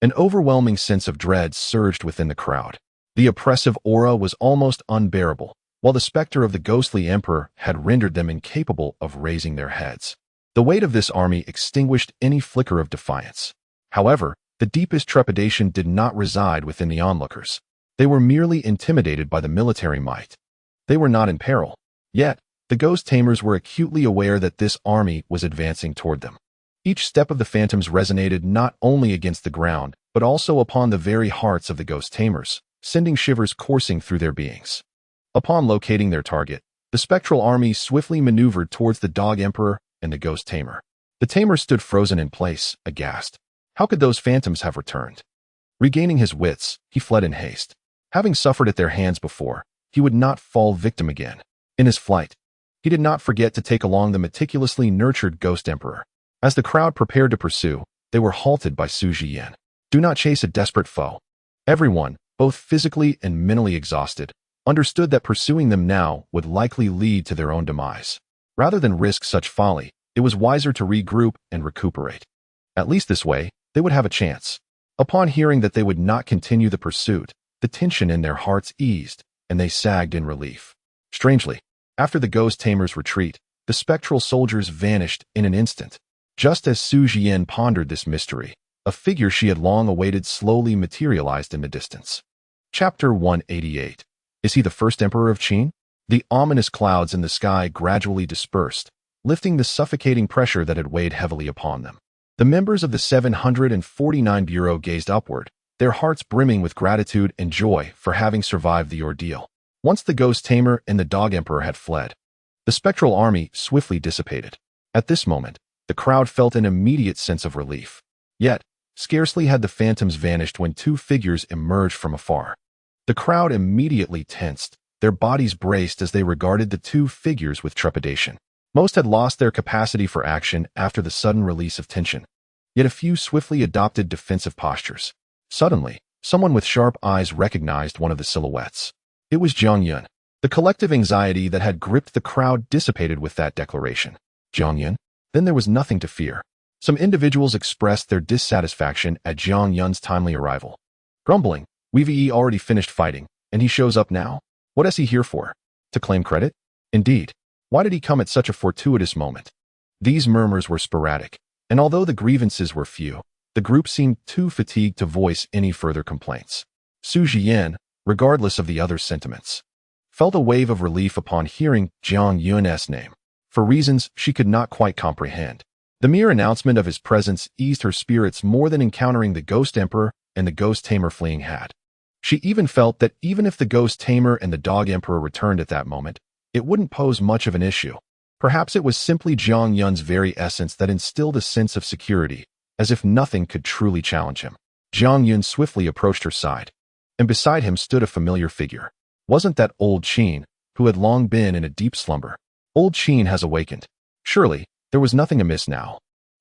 an overwhelming sense of dread surged within the crowd. The oppressive aura was almost unbearable, while the specter of the ghostly emperor had rendered them incapable of raising their heads. The weight of this army extinguished any flicker of defiance. However, the deepest trepidation did not reside within the onlookers. They were merely intimidated by the military might. They were not in peril. Yet, the Ghost Tamers were acutely aware that this army was advancing toward them. Each step of the phantoms resonated not only against the ground, but also upon the very hearts of the Ghost Tamers, sending shivers coursing through their beings. Upon locating their target, the spectral army swiftly maneuvered towards the Dog Emperor and the Ghost Tamer. The Tamer stood frozen in place, aghast. How could those phantoms have returned? Regaining his wits, he fled in haste. Having suffered at their hands before, he would not fall victim again. In his flight, he did not forget to take along the meticulously nurtured Ghost Emperor. As the crowd prepared to pursue, they were halted by Su Jian. Do not chase a desperate foe. Everyone, both physically and mentally exhausted, understood that pursuing them now would likely lead to their own demise. Rather than risk such folly, it was wiser to regroup and recuperate. At least this way, they would have a chance. Upon hearing that they would not continue the pursuit, the tension in their hearts eased, and they sagged in relief. Strangely, after the Ghost Tamer's retreat, the spectral soldiers vanished in an instant. Just as Su Jian pondered this mystery, a figure she had long awaited slowly materialized in the distance. Chapter 188. Is he the first emperor of Qin? The ominous clouds in the sky gradually dispersed, lifting the suffocating pressure that had weighed heavily upon them. The members of the 749 Bureau gazed upward, their hearts brimming with gratitude and joy for having survived the ordeal. Once the Ghost Tamer and the Dog Emperor had fled, the spectral army swiftly dissipated. At this moment, the crowd felt an immediate sense of relief. Yet, scarcely had the phantoms vanished when two figures emerged from afar. The crowd immediately tensed, their bodies braced as they regarded the two figures with trepidation. Most had lost their capacity for action after the sudden release of tension. Yet a few swiftly adopted defensive postures. Suddenly, someone with sharp eyes recognized one of the silhouettes. It was Jiang Yun. The collective anxiety that had gripped the crowd dissipated with that declaration. Jiang Yun? Then there was nothing to fear. Some individuals expressed their dissatisfaction at Jiang Yun's timely arrival. Grumbling, "We've already finished fighting. And he shows up now? What is he here for? To claim credit? Indeed. Why did he come at such a fortuitous moment? These murmurs were sporadic, and although the grievances were few, the group seemed too fatigued to voice any further complaints. Su Jian, regardless of the others' sentiments, felt a wave of relief upon hearing Jiang Yun's name, for reasons she could not quite comprehend. The mere announcement of his presence eased her spirits more than encountering the Ghost Emperor and the Ghost Tamer fleeing had. She even felt that even if the Ghost Tamer and the Dog Emperor returned at that moment, it wouldn't pose much of an issue. Perhaps it was simply Jiang Yun's very essence that instilled a sense of security, as if nothing could truly challenge him. Jiang Yun swiftly approached her side, and beside him stood a familiar figure. Wasn't that old Qin, who had long been in a deep slumber? Old Qin has awakened. Surely, there was nothing amiss now.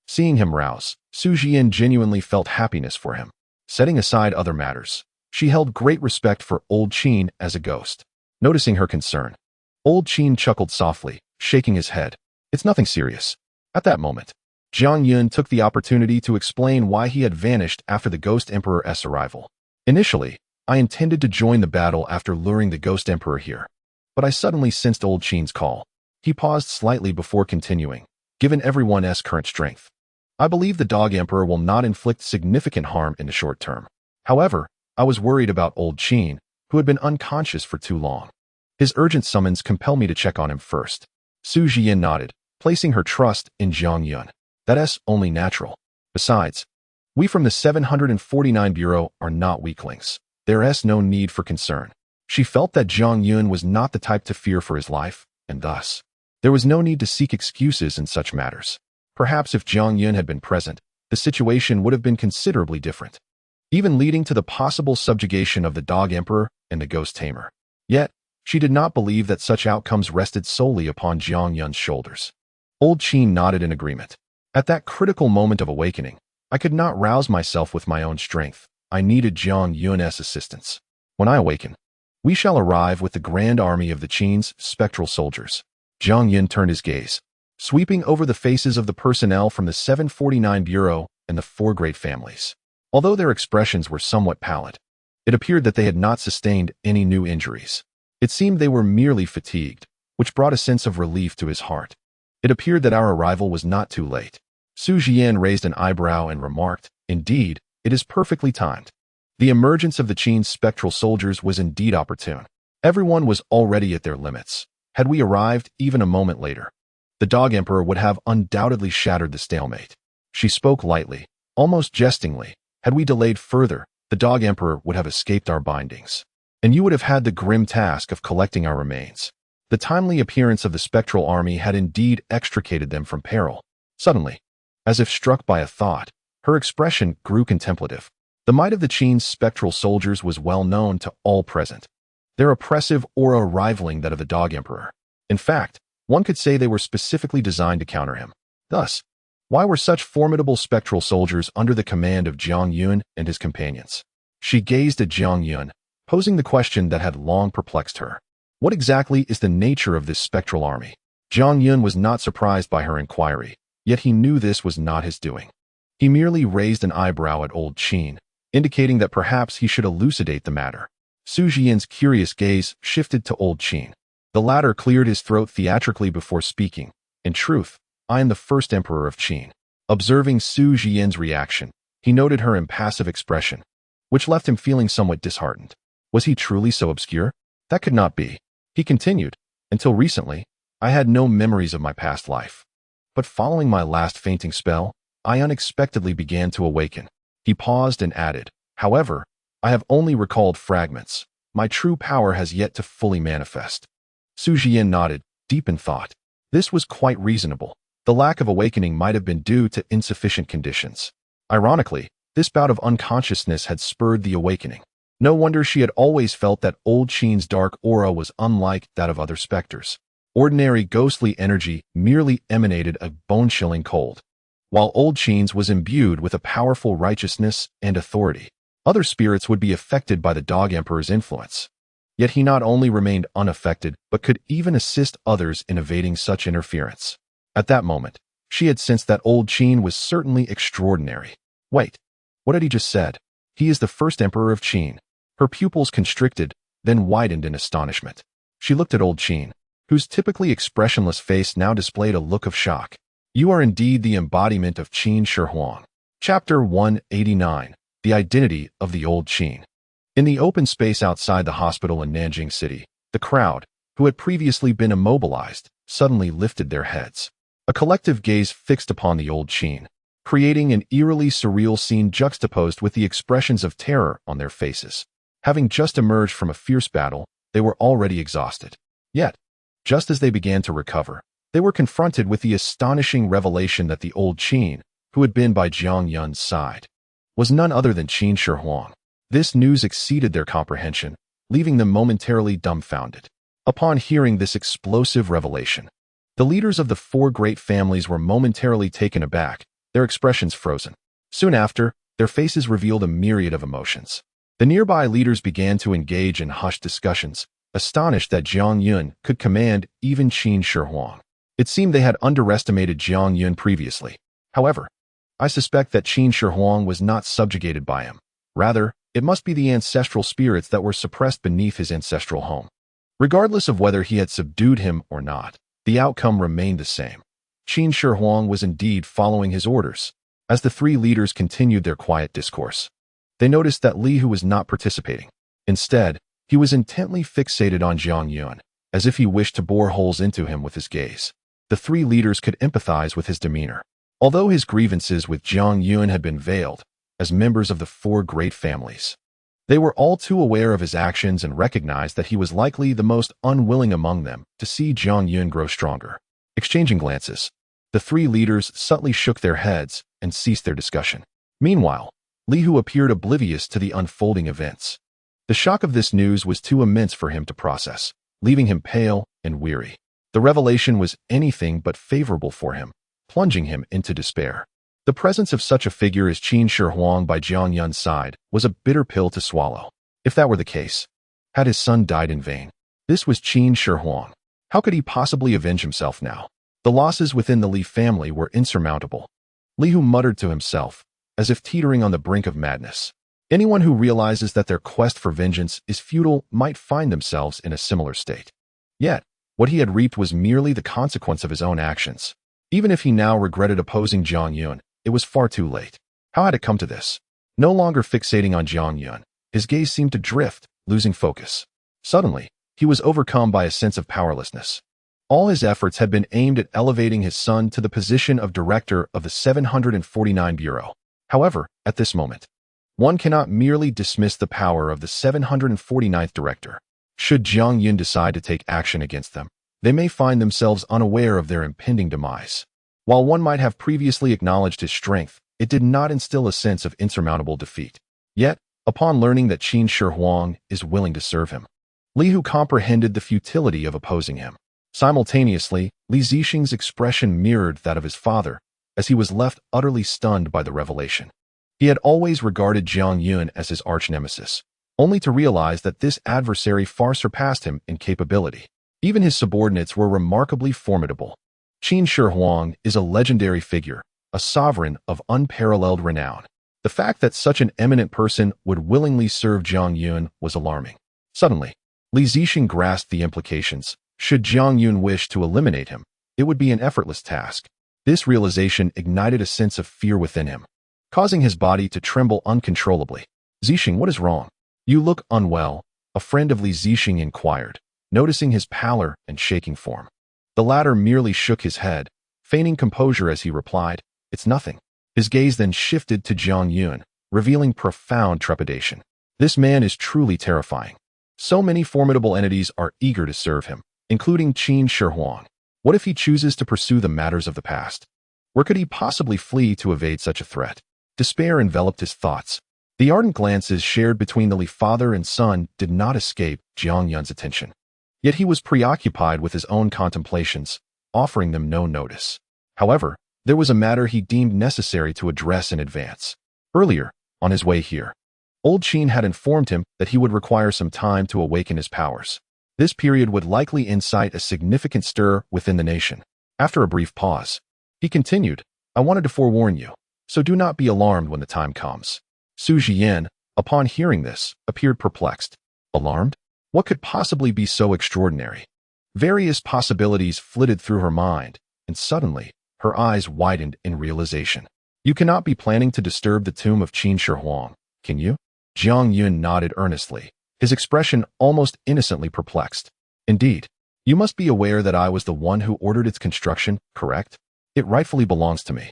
Seeing him rouse, Su Jian genuinely felt happiness for him. Setting aside other matters, she held great respect for old Qin as a ghost. Noticing her concern, old Qin chuckled softly, shaking his head. It's nothing serious. At that moment, Jiang Yun took the opportunity to explain why he had vanished after the Ghost Emperor's arrival. Initially, I intended to join the battle after luring the Ghost Emperor here, but I suddenly sensed old Qin's call. He paused slightly before continuing. Given everyone's current strength, I believe the Dog Emperor will not inflict significant harm in the short term. However, I was worried about old Qin, who had been unconscious for too long. His urgent summons compel me to check on him first. Su Jian nodded, placing her trust in Jiang Yun. That's only natural. Besides, we from the 749 Bureau are not weaklings. There's no need for concern. She felt that Jiang Yun was not the type to fear for his life, and thus, there was no need to seek excuses in such matters. Perhaps if Jiang Yun had been present, the situation would have been considerably different, even leading to the possible subjugation of the Dog Emperor and the Ghost Tamer. Yet, she did not believe that such outcomes rested solely upon Jiang Yun's shoulders. Old Qin nodded in agreement. At that critical moment of awakening, I could not rouse myself with my own strength. I needed Jiang Yun's assistance. When I awaken, we shall arrive with the grand army of the Qin's spectral soldiers. Jiang Yun turned his gaze, sweeping over the faces of the personnel from the 749 Bureau and the four great families. Although their expressions were somewhat pallid, it appeared that they had not sustained any new injuries. It seemed they were merely fatigued, which brought a sense of relief to his heart. It appeared that our arrival was not too late. Su Jian raised an eyebrow and remarked, "Indeed, it is perfectly timed." The emergence of the Qin's spectral soldiers was indeed opportune. Everyone was already at their limits. Had we arrived even a moment later, the Dog Emperor would have undoubtedly shattered the stalemate. She spoke lightly, almost jestingly. Had we delayed further, the Dog Emperor would have escaped our bindings, and you would have had the grim task of collecting our remains. The timely appearance of the spectral army had indeed extricated them from peril. Suddenly, as if struck by a thought, her expression grew contemplative. The might of the Qin's spectral soldiers was well known to all present, their oppressive aura rivaling that of the Dog Emperor. In fact, one could say they were specifically designed to counter him. Thus, why were such formidable spectral soldiers under the command of Jiang Yun and his companions? She gazed at Jiang Yun, posing the question that had long perplexed her. What exactly is the nature of this spectral army? Jiang Yun was not surprised by her inquiry, yet he knew this was not his doing. He merely raised an eyebrow at old Qin, indicating that perhaps he should elucidate the matter. Su Jian's curious gaze shifted to old Qin. The latter cleared his throat theatrically before speaking. In truth, I am the first emperor of Qin. Observing Su Jian's reaction, he noted her impassive expression, which left him feeling somewhat disheartened. Was he truly so obscure? That could not be. He continued, until recently, I had no memories of my past life. But following my last fainting spell, I unexpectedly began to awaken. He paused and added, however, I have only recalled fragments. My true power has yet to fully manifest. Su Jian nodded, deep in thought. This was quite reasonable. The lack of awakening might have been due to insufficient conditions. Ironically, this bout of unconsciousness had spurred the awakening. No wonder she had always felt that old Qin's dark aura was unlike that of other specters. Ordinary ghostly energy merely emanated a bone-chilling cold, while old Qin's was imbued with a powerful righteousness and authority. Other spirits would be affected by the Dog Emperor's influence. Yet he not only remained unaffected, but could even assist others in evading such interference. At that moment, she had sensed that old Qin was certainly extraordinary. Wait, what had he just said? He is the first emperor of Qin. Her pupils constricted, then widened in astonishment. She looked at old Qin, whose typically expressionless face now displayed a look of shock. You are indeed the embodiment of Qin Shi Huang. Chapter 189. The Identity of the Old Qin. In the open space outside the hospital in Nanjing City, the crowd, who had previously been immobilized, suddenly lifted their heads. A collective gaze fixed upon the old Qin, creating an eerily surreal scene juxtaposed with the expressions of terror on their faces. Having just emerged from a fierce battle, they were already exhausted. Yet, just as they began to recover, they were confronted with the astonishing revelation that the old Qin, who had been by Jiang Yun's side, was none other than Qin Shi Huang. This news exceeded their comprehension, leaving them momentarily dumbfounded. Upon hearing this explosive revelation, the leaders of the four great families were momentarily taken aback, their expressions frozen. Soon after, their faces revealed a myriad of emotions. The nearby leaders began to engage in hushed discussions, astonished that Jiang Yun could command even Qin Shi Huang. It seemed they had underestimated Jiang Yun previously. However, I suspect that Qin Shi Huang was not subjugated by him. Rather, it must be the ancestral spirits that were suppressed beneath his ancestral home. Regardless of whether he had subdued him or not, the outcome remained the same. Qin Shi Huang was indeed following his orders. As the three leaders continued their quiet discourse, they noticed that Li Hu was not participating. Instead, he was intently fixated on Jiang Yun, as if he wished to bore holes into him with his gaze. The three leaders could empathize with his demeanor. Although his grievances with Jiang Yun had been veiled, as members of the four great families, they were all too aware of his actions and recognized that he was likely the most unwilling among them to see Jiang Yun grow stronger. Exchanging glances, the three leaders subtly shook their heads and ceased their discussion. Meanwhile, Li Hu appeared oblivious to the unfolding events. The shock of this news was too immense for him to process, leaving him pale and weary. The revelation was anything but favorable for him, plunging him into despair. The presence of such a figure as Qin Shi Huang by Jiang Yun's side was a bitter pill to swallow. If that were the case, had his son died in vain? This was Qin Shi Huang. How could he possibly avenge himself now? The losses within the Li family were insurmountable. Li Hu muttered to himself, as if teetering on the brink of madness. Anyone who realizes that their quest for vengeance is futile might find themselves in a similar state. Yet, what he had reaped was merely the consequence of his own actions. Even if he now regretted opposing Jiang Yun, it was far too late. How had it come to this? No longer fixating on Jiang Yun, his gaze seemed to drift, losing focus. Suddenly, he was overcome by a sense of powerlessness. All his efforts had been aimed at elevating his son to the position of director of the 749 Bureau. However, at this moment, one cannot merely dismiss the power of the 749th director. Should Jiang Yun decide to take action against them, they may find themselves unaware of their impending demise. While one might have previously acknowledged his strength, it did not instill a sense of insurmountable defeat. Yet, upon learning that Qin Shi Huang is willing to serve him, Li Hu comprehended the futility of opposing him. Simultaneously, Li Zixing's expression mirrored that of his father, as he was left utterly stunned by the revelation. He had always regarded Jiang Yun as his arch-nemesis, only to realize that this adversary far surpassed him in capability. Even his subordinates were remarkably formidable. Qin Shi Huang is a legendary figure, a sovereign of unparalleled renown. The fact that such an eminent person would willingly serve Jiang Yun was alarming. Suddenly, Li Zixing grasped the implications. Should Jiang Yun wish to eliminate him, it would be an effortless task. This realization ignited a sense of fear within him, causing his body to tremble uncontrollably. Zixing, what is wrong? You look unwell, a friend of Li Zixing inquired, noticing his pallor and shaking form. The latter merely shook his head, feigning composure as he replied, "It's nothing." His gaze then shifted to Jiang Yun, revealing profound trepidation. This man is truly terrifying. So many formidable entities are eager to serve him, including Qin Shi Huang. What if he chooses to pursue the matters of the past? Where could he possibly flee to evade such a threat? Despair enveloped his thoughts. The ardent glances shared between the Li father and son did not escape Jiang Yun's attention. Yet he was preoccupied with his own contemplations, offering them no notice. However, there was a matter he deemed necessary to address in advance. Earlier, on his way here, old Qin had informed him that he would require some time to awaken his powers. This period would likely incite a significant stir within the nation. After a brief pause, he continued, "I wanted to forewarn you, so do not be alarmed when the time comes." Su Jian, upon hearing this, appeared perplexed. Alarmed? What could possibly be so extraordinary? Various possibilities flitted through her mind, and suddenly, her eyes widened in realization. You cannot be planning to disturb the tomb of Qin Shi Huang, can you? Jiang Yun nodded earnestly, his expression almost innocently perplexed. Indeed, you must be aware that I was the one who ordered its construction, correct? It rightfully belongs to me.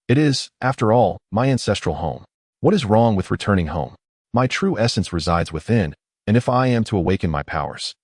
It is, after all, my ancestral home. What is wrong with returning home? My true essence resides within, and if I am to awaken my powers,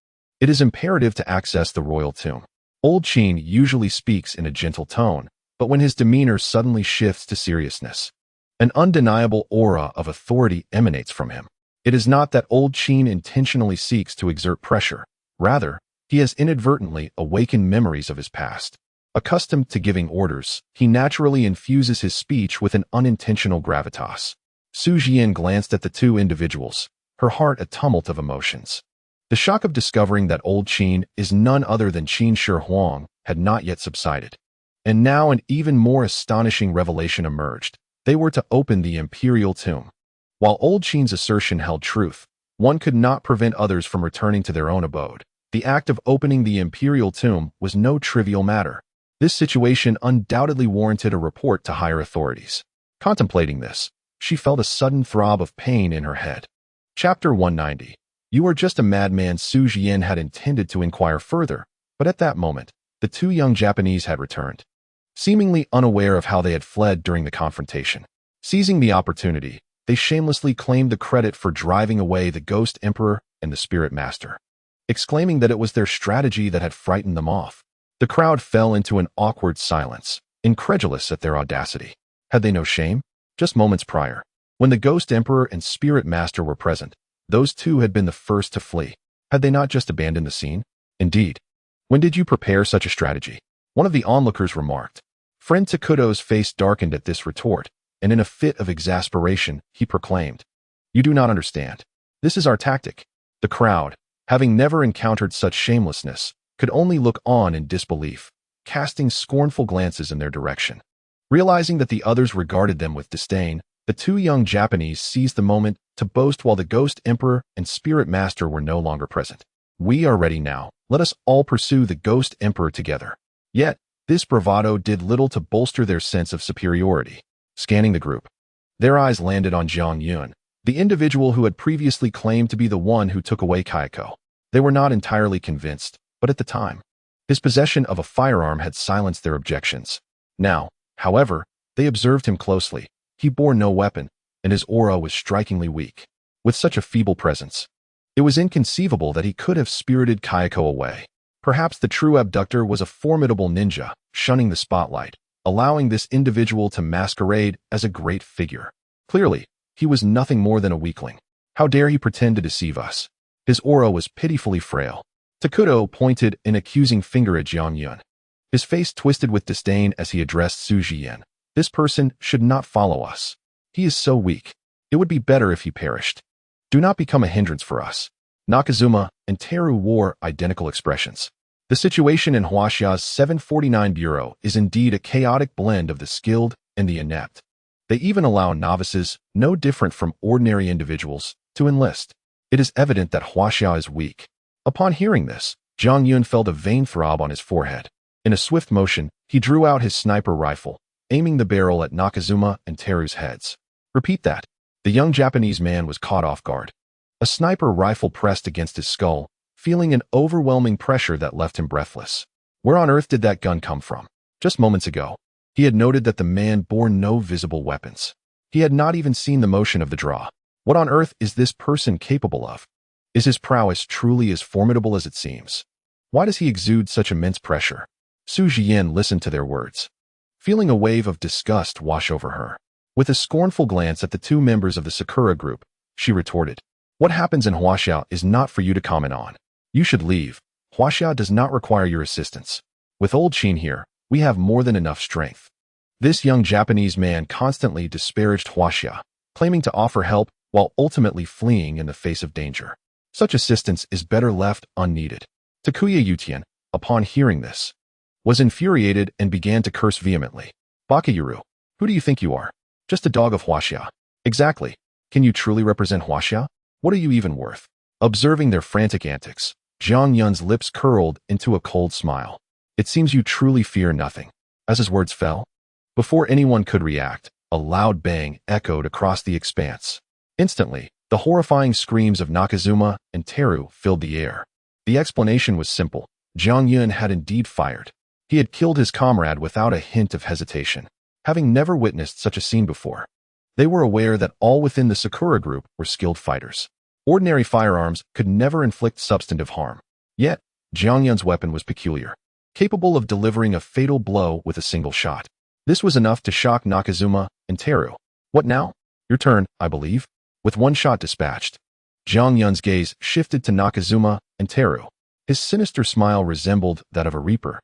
it is imperative to access the royal tomb. Old Qin usually speaks in a gentle tone, but when his demeanor suddenly shifts to seriousness, an undeniable aura of authority emanates from him. It is not that Old Qin intentionally seeks to exert pressure. Rather, he has inadvertently awakened memories of his past. Accustomed to giving orders, he naturally infuses his speech with an unintentional gravitas. Su Jian glanced at the two individuals, her heart a tumult of emotions. The shock of discovering that Old Qin is none other than Qin Shi Huang had not yet subsided. And now an even more astonishing revelation emerged. They were to open the imperial tomb. While Old Qin's assertion held truth, one could not prevent others from returning to their own abode. The act of opening the imperial tomb was no trivial matter. This situation undoubtedly warranted a report to higher authorities. Contemplating this, she felt a sudden throb of pain in her head. Chapter 190. You are just a madman. Su Jian had intended to inquire further, but at that moment, the two young Japanese had returned. Seemingly unaware of how they had fled during the confrontation. Seizing the opportunity, they shamelessly claimed the credit for driving away the Ghost Emperor and the Spirit Master, exclaiming that it was their strategy that had frightened them off. The crowd fell into an awkward silence, incredulous at their audacity. Had they no shame? Just moments prior, when the Ghost Emperor and Spirit Master were present, those two had been the first to flee. Had they not just abandoned the scene? Indeed. When did you prepare such a strategy? One of the onlookers remarked. Friend Takuto's face darkened at this retort, and in a fit of exasperation, he proclaimed, You do not understand. This is our tactic. The crowd, having never encountered such shamelessness, could only look on in disbelief, casting scornful glances in their direction. Realizing that the others regarded them with disdain, the two young Japanese seized the moment to boast while the Ghost Emperor and Spirit Master were no longer present. We are ready now. Let us all pursue the Ghost Emperor together. Yet, this bravado did little to bolster their sense of superiority. Scanning the group, their eyes landed on Jiang Yun, the individual who had previously claimed to be the one who took away Kayako. They were not entirely convinced, but at the time, his possession of a firearm had silenced their objections. Now, however, they observed him closely. He bore no weapon, and his aura was strikingly weak. With such a feeble presence, it was inconceivable that he could have spirited Kayako away. Perhaps the true abductor was a formidable ninja, shunning the spotlight, allowing this individual to masquerade as a great figure. Clearly, he was nothing more than a weakling. How dare he pretend to deceive us? His aura was pitifully frail. Takuto pointed an accusing finger at Jiang Yun. His face twisted with disdain as he addressed Su Jian. This person should not follow us. He is so weak. It would be better if he perished. Do not become a hindrance for us. Nakazuma and Teru wore identical expressions. The situation in Huaxia's 749 Bureau is indeed a chaotic blend of the skilled and the inept. They even allow novices, no different from ordinary individuals, to enlist. It is evident that Huaxia is weak. Upon hearing this, Jiang Yun felt a vein throb on his forehead. In a swift motion, he drew out his sniper rifle, aiming the barrel at Nakazuma and Teru's heads. Repeat that. The young Japanese man was caught off guard. A sniper rifle pressed against his skull, feeling an overwhelming pressure that left him breathless. Where on earth did that gun come from? Just moments ago, he had noted that the man bore no visible weapons. He had not even seen the motion of the draw. What on earth is this person capable of? Is his prowess truly as formidable as it seems? Why does he exude such immense pressure? Su Jian listened to their words, feeling a wave of disgust wash over her. With a scornful glance at the two members of the Sakura group, she retorted, What happens in Huaxia is not for you to comment on. You should leave. Huaxia does not require your assistance. With Old Qin here, we have more than enough strength. This young Japanese man constantly disparaged Huaxia, claiming to offer help while ultimately fleeing in the face of danger. Such assistance is better left unneeded. Takuya Yutian, upon hearing this, was infuriated and began to curse vehemently. Bakayuru, who do you think you are? Just a dog of Huaxia. Exactly. Can you truly represent Huaxia? What are you even worth? Observing their frantic antics, Zhang Yun's lips curled into a cold smile. It seems you truly fear nothing. As his words fell, before anyone could react, a loud bang echoed across the expanse. Instantly, the horrifying screams of Nakazuma and Teru filled the air. The explanation was simple. Zhang Yun had indeed fired. He had killed his comrade without a hint of hesitation, having never witnessed such a scene before. They were aware that all within the Sakura group were skilled fighters. Ordinary firearms could never inflict substantive harm. Yet, Zhang Yun's weapon was peculiar, capable of delivering a fatal blow with a single shot. This was enough to shock Nakazuma and Teru. What now? Your turn, I believe. With one shot dispatched, Zhang Yun's gaze shifted to Nakazuma and Teru. His sinister smile resembled that of a reaper,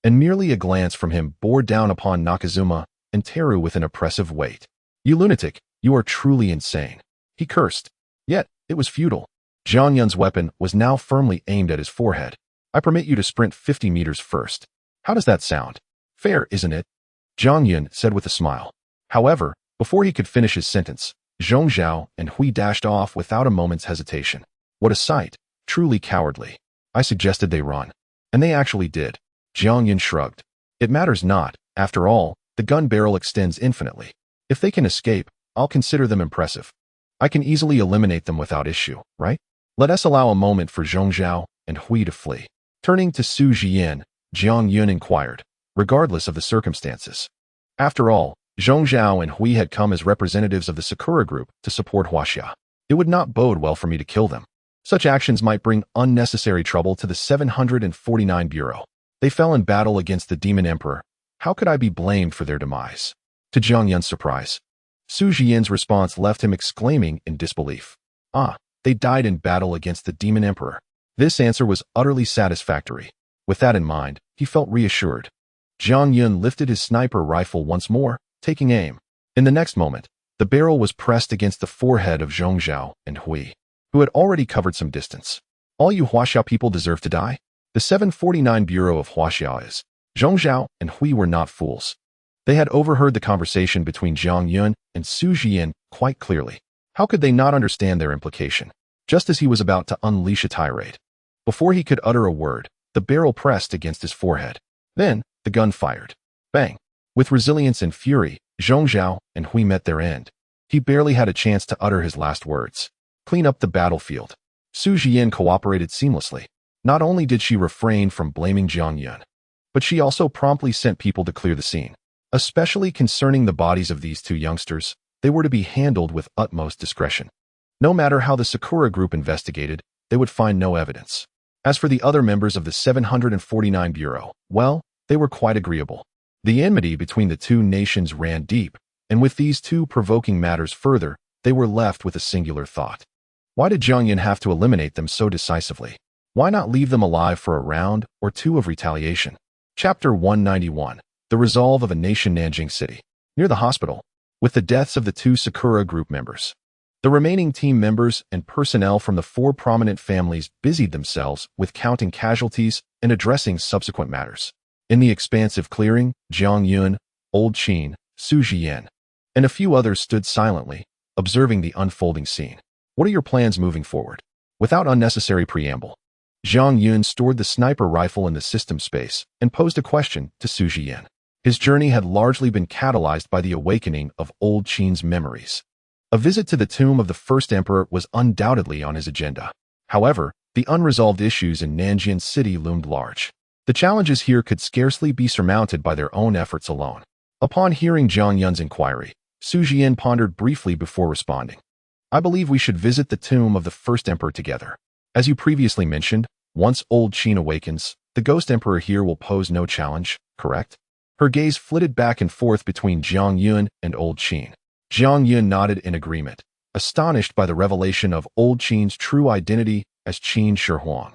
and merely a glance from him bore down upon Nakazuma and Teru with an oppressive weight. You lunatic, you are truly insane. He cursed. Yet, it was futile. Zhang Yun's weapon was now firmly aimed at his forehead. I permit you to sprint 50 meters first. How does that sound? Fair, isn't it? Zhang Yun said with a smile. However, before he could finish his sentence, Zhong Zhao and Hui dashed off without a moment's hesitation. What a sight, truly cowardly. I suggested they run. And they actually did. Zhang Yun shrugged. It matters not, after all, the gun barrel extends infinitely. If they can escape, I'll consider them impressive. I can easily eliminate them without issue, right? Let us allow a moment for Zhong Zhao and Hui to flee. Turning to Su Jian, Zhang Yun inquired, regardless of the circumstances. After all, Zhong Zhao and Hui had come as representatives of the Sakura group to support Huaxia. It would not bode well for me to kill them. Such actions might bring unnecessary trouble to the 749 Bureau. They fell in battle against the Demon Emperor. How could I be blamed for their demise? To Zhang Yun's surprise, Su Jian's response left him exclaiming in disbelief. Ah, they died in battle against the Demon Emperor. This answer was utterly satisfactory. With that in mind, he felt reassured. Zhang Yun lifted his sniper rifle once more, taking aim. In the next moment, the barrel was pressed against the forehead of Zhong Zhao and Hui, who had already covered some distance. All you Huaxia people deserve to die? The 749 Bureau of Huaxia is. Zhong Zhao and Hui were not fools. They had overheard the conversation between Zhang Yun and Su Jian quite clearly. How could they not understand their implication? Just as he was about to unleash a tirade, before he could utter a word, the barrel pressed against his forehead. Then, the gun fired. Bang! With resilience and fury, Zhong Zhao and Hui met their end. He barely had a chance to utter his last words. Clean up the battlefield. Su Jian cooperated seamlessly. Not only did she refrain from blaming Zhang Yun, but she also promptly sent people to clear the scene. Especially concerning the bodies of these two youngsters, they were to be handled with utmost discretion. No matter how the Sakura group investigated, they would find no evidence. As for the other members of the 749 Bureau, well, they were quite agreeable. The enmity between the two nations ran deep, and with these two provoking matters further, they were left with a singular thought. Why did Zhang Yun have to eliminate them so decisively? Why not leave them alive for a round or two of retaliation? Chapter 191. The Resolve of a Nation. Nanjing City. Near the hospital, with the deaths of the two Sakura group members, the remaining team members and personnel from the four prominent families busied themselves with counting casualties and addressing subsequent matters. In the expansive clearing, Zhang Yun, Old Qin, Su Jian, and a few others stood silently, observing the unfolding scene. What are your plans moving forward? Without unnecessary preamble, Zhang Yun stored the sniper rifle in the system space and posed a question to Su Jian. His journey had largely been catalyzed by the awakening of Old Qin's memories. A visit to the tomb of the first emperor was undoubtedly on his agenda. However, the unresolved issues in Nanjing City loomed large. The challenges here could scarcely be surmounted by their own efforts alone. Upon hearing Zhang Yun's inquiry, Su Jian pondered briefly before responding. I believe we should visit the tomb of the first emperor together. As you previously mentioned, once Old Qin awakens, the ghost emperor here will pose no challenge, correct? Her gaze flitted back and forth between Zhang Yun and Old Qin. Zhang Yun nodded in agreement, astonished by the revelation of Old Qin's true identity as Qin Shi Huang.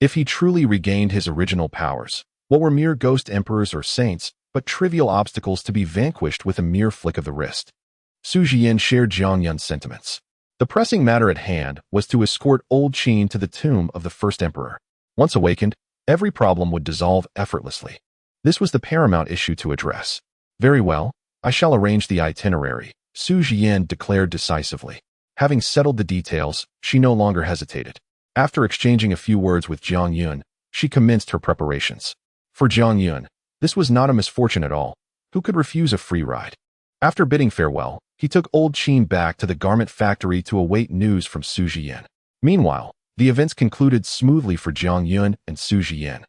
If he truly regained his original powers, what were mere ghost emperors or saints but trivial obstacles to be vanquished with a mere flick of the wrist? Su Jian shared Zhang Yun's sentiments. The pressing matter at hand was to escort Old Qin to the tomb of the first emperor. Once awakened, every problem would dissolve effortlessly. This was the paramount issue to address. Very well, I shall arrange the itinerary, Su Jian declared decisively. Having settled the details, she no longer hesitated. After exchanging a few words with Jiang Yun, she commenced her preparations. For Jiang Yun, this was not a misfortune at all. Who could refuse a free ride? After bidding farewell, he took old Qin back to the garment factory to await news from Su Jian. Meanwhile, the events concluded smoothly for Jiang Yun and Su Jian.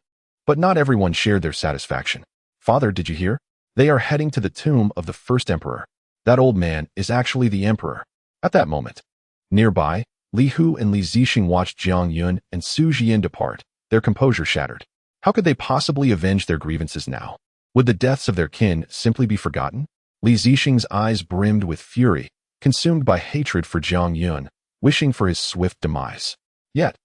But not everyone shared their satisfaction. Father, did you hear? They are heading to the tomb of the first emperor. That old man is actually the emperor. At that moment, nearby, Li Hu and Li Zixing watched Jiang Yun and Su Jian depart, their composure shattered. How could they possibly avenge their grievances now? Would the deaths of their kin simply be forgotten? Li Zixing's eyes brimmed with fury, consumed by hatred for Jiang Yun, wishing for his swift demise. Yet,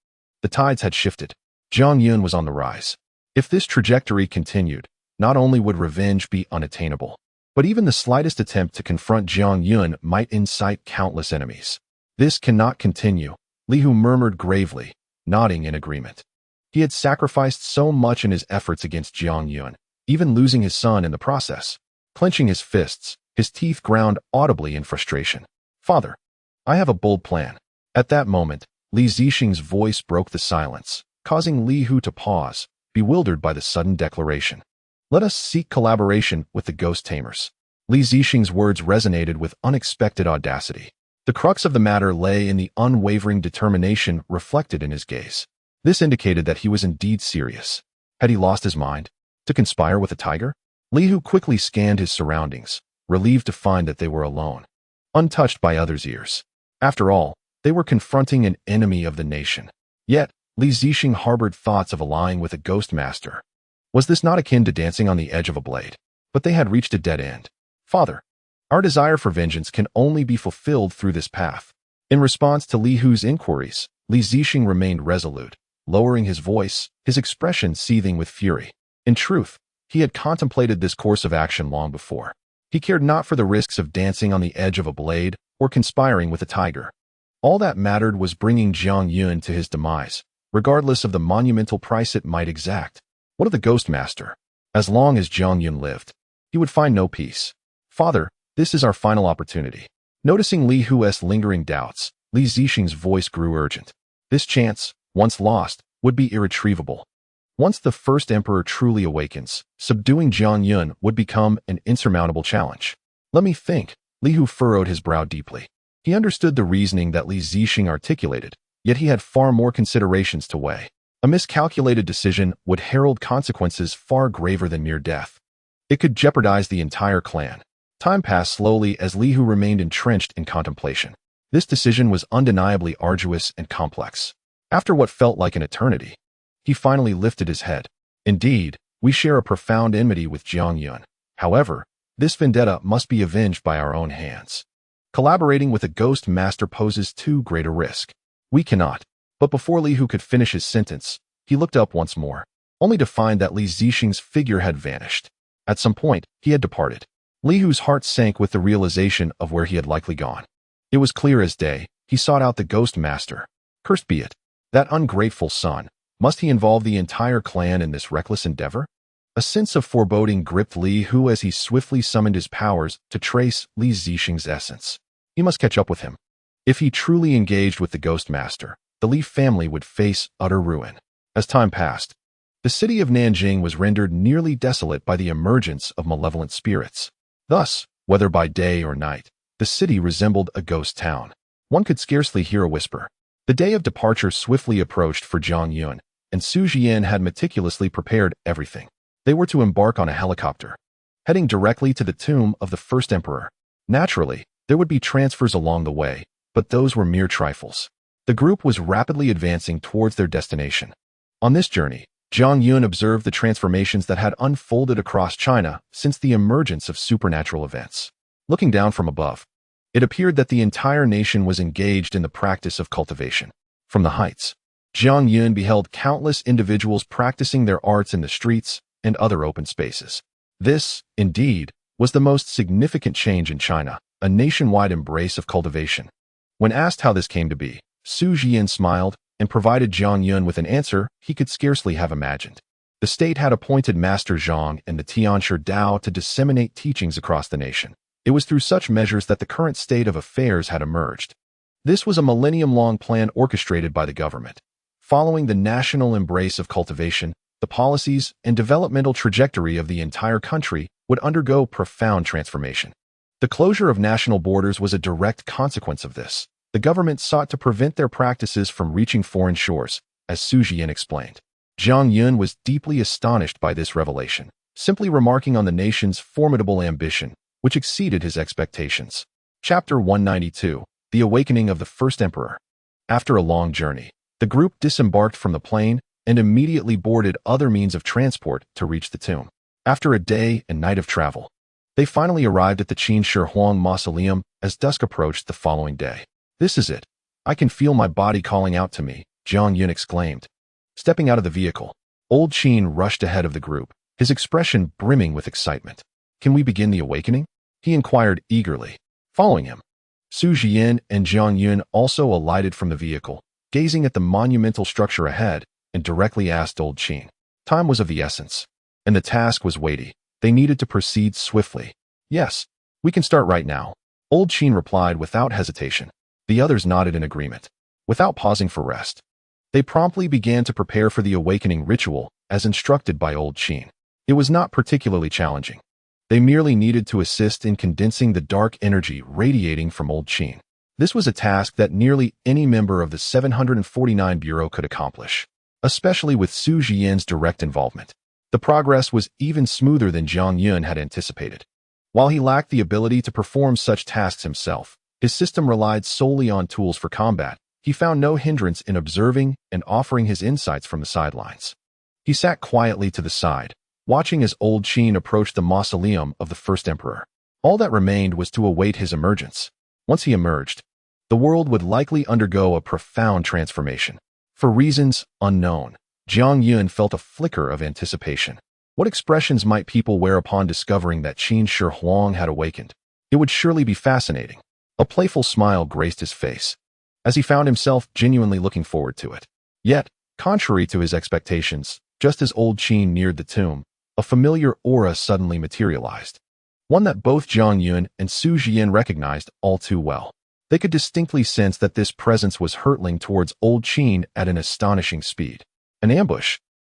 the tides had shifted. Jiang Yun was on the rise. If this trajectory continued, not only would revenge be unattainable, but even the slightest attempt to confront Jiang Yun might incite countless enemies. This cannot continue, Li Hu murmured gravely, nodding in agreement. He had sacrificed so much in his efforts against Jiang Yun, even losing his son in the process. Clenching his fists, his teeth ground audibly in frustration. Father, I have a bold plan. At that moment, Li Zixing's voice broke the silence, causing Li Hu to pause, bewildered by the sudden declaration. Let us seek collaboration with the ghost tamers. Li Zixing's words resonated with unexpected audacity. The crux of the matter lay in the unwavering determination reflected in his gaze. This indicated that he was indeed serious. Had he lost his mind? To conspire with a tiger? Li Hu quickly scanned his surroundings, relieved to find that they were alone, untouched by others' ears. After all, they were confronting an enemy of the nation. Yet, Li Zixing harbored thoughts of allying with a ghost master. Was this not akin to dancing on the edge of a blade? But they had reached a dead end. Father, our desire for vengeance can only be fulfilled through this path. In response to Li Hu's inquiries, Li Zixing remained resolute, lowering his voice, his expression seething with fury. In truth, he had contemplated this course of action long before. He cared not for the risks of dancing on the edge of a blade or conspiring with a tiger. All that mattered was bringing Jiang Yun to his demise, regardless of the monumental price it might exact. What of the ghost master? As long as Jiang Yun lived, he would find no peace. Father, this is our final opportunity. Noticing Li Hu's lingering doubts, Li Zixing's voice grew urgent. This chance, once lost, would be irretrievable. Once the first emperor truly awakens, subduing Jiang Yun would become an insurmountable challenge. Let me think. Li Hu furrowed his brow deeply. He understood the reasoning that Li Zixing articulated, yet he had far more considerations to weigh. A miscalculated decision would herald consequences far graver than mere death. It could jeopardize the entire clan. Time passed slowly as Li Hu remained entrenched in contemplation. This decision was undeniably arduous and complex. After what felt like an eternity, he finally lifted his head. Indeed, we share a profound enmity with Jiang Yun. However, this vendetta must be avenged by our own hands. Collaborating with a ghost master poses too great a risk. We cannot. But before Li Hu could finish his sentence, he looked up once more, only to find that Li Zixing's figure had vanished. At some point, he had departed. Li Hu's heart sank with the realization of where he had likely gone. It was clear as day. He sought out the ghost master. Cursed be it. That ungrateful son. Must he involve the entire clan in this reckless endeavor? A sense of foreboding gripped Li Hu as he swiftly summoned his powers to trace Li Zixing's essence. He must catch up with him. If he truly engaged with the ghost master, the Li family would face utter ruin. As time passed, the city of Nanjing was rendered nearly desolate by the emergence of malevolent spirits. Thus, whether by day or night, the city resembled a ghost town. One could scarcely hear a whisper. The day of departure swiftly approached for Jiang Yun, and Su Jian had meticulously prepared everything. They were to embark on a helicopter, heading directly to the tomb of the first emperor. Naturally, there would be transfers along the way, but those were mere trifles. The group was rapidly advancing towards their destination. On this journey, Jiang Yun observed the transformations that had unfolded across China since the emergence of supernatural events. Looking down from above, it appeared that the entire nation was engaged in the practice of cultivation. From the heights, Jiang Yun beheld countless individuals practicing their arts in the streets and other open spaces. This, indeed, was the most significant change in China, a nationwide embrace of cultivation. When asked how this came to be, Su Jian smiled and provided Jiang Yun with an answer he could scarcely have imagined. The state had appointed Master Zhang and the Tianshi Dao to disseminate teachings across the nation. It was through such measures that the current state of affairs had emerged. This was a millennium-long plan orchestrated by the government. Following the national embrace of cultivation, the policies and developmental trajectory of the entire country would undergo profound transformation. The closure of national borders was a direct consequence of this. The government sought to prevent their practices from reaching foreign shores, as Su Jian explained. Jiang Yun was deeply astonished by this revelation, simply remarking on the nation's formidable ambition, which exceeded his expectations. Chapter 192, The Awakening of the First Emperor. After a long journey, the group disembarked from the plane and immediately boarded other means of transport to reach the tomb. After a day and night of travel, they finally arrived at the Qin Shi Huang mausoleum as dusk approached the following day. "This is it. I can feel my body calling out to me," Jiang Yun exclaimed. Stepping out of the vehicle, Old Qin rushed ahead of the group, his expression brimming with excitement. "Can we begin the awakening?" he inquired eagerly. Following him, Su Jian and Jiang Yun also alighted from the vehicle, gazing at the monumental structure ahead, and directly asked Old Qin. Time was of the essence, and the task was weighty. They needed to proceed swiftly. "Yes, we can start right now," Old Qin replied without hesitation. The others nodded in agreement. Without pausing for rest, they promptly began to prepare for the awakening ritual as instructed by Old Qin. It was not particularly challenging. They merely needed to assist in condensing the dark energy radiating from Old Qin. This was a task that nearly any member of the 749 Bureau could accomplish, especially with Su Jian's direct involvement. The progress was even smoother than Jiang Yun had anticipated. While he lacked the ability to perform such tasks himself, his system relied solely on tools for combat. He found no hindrance in observing and offering his insights from the sidelines. He sat quietly to the side, watching as Old Qin approached the mausoleum of the first emperor. All that remained was to await his emergence. Once he emerged, the world would likely undergo a profound transformation. For reasons unknown, Jiang Yun felt a flicker of anticipation. What expressions might people wear upon discovering that Qin Shi Huang had awakened? It would surely be fascinating. A playful smile graced his face, as he found himself genuinely looking forward to it. Yet, contrary to his expectations, just as Old Qin neared the tomb, a familiar aura suddenly materialized. One that both Jiang Yun and Su Jian recognized all too well. They could distinctly sense that this presence was hurtling towards Old Qin at an astonishing speed. An ambush.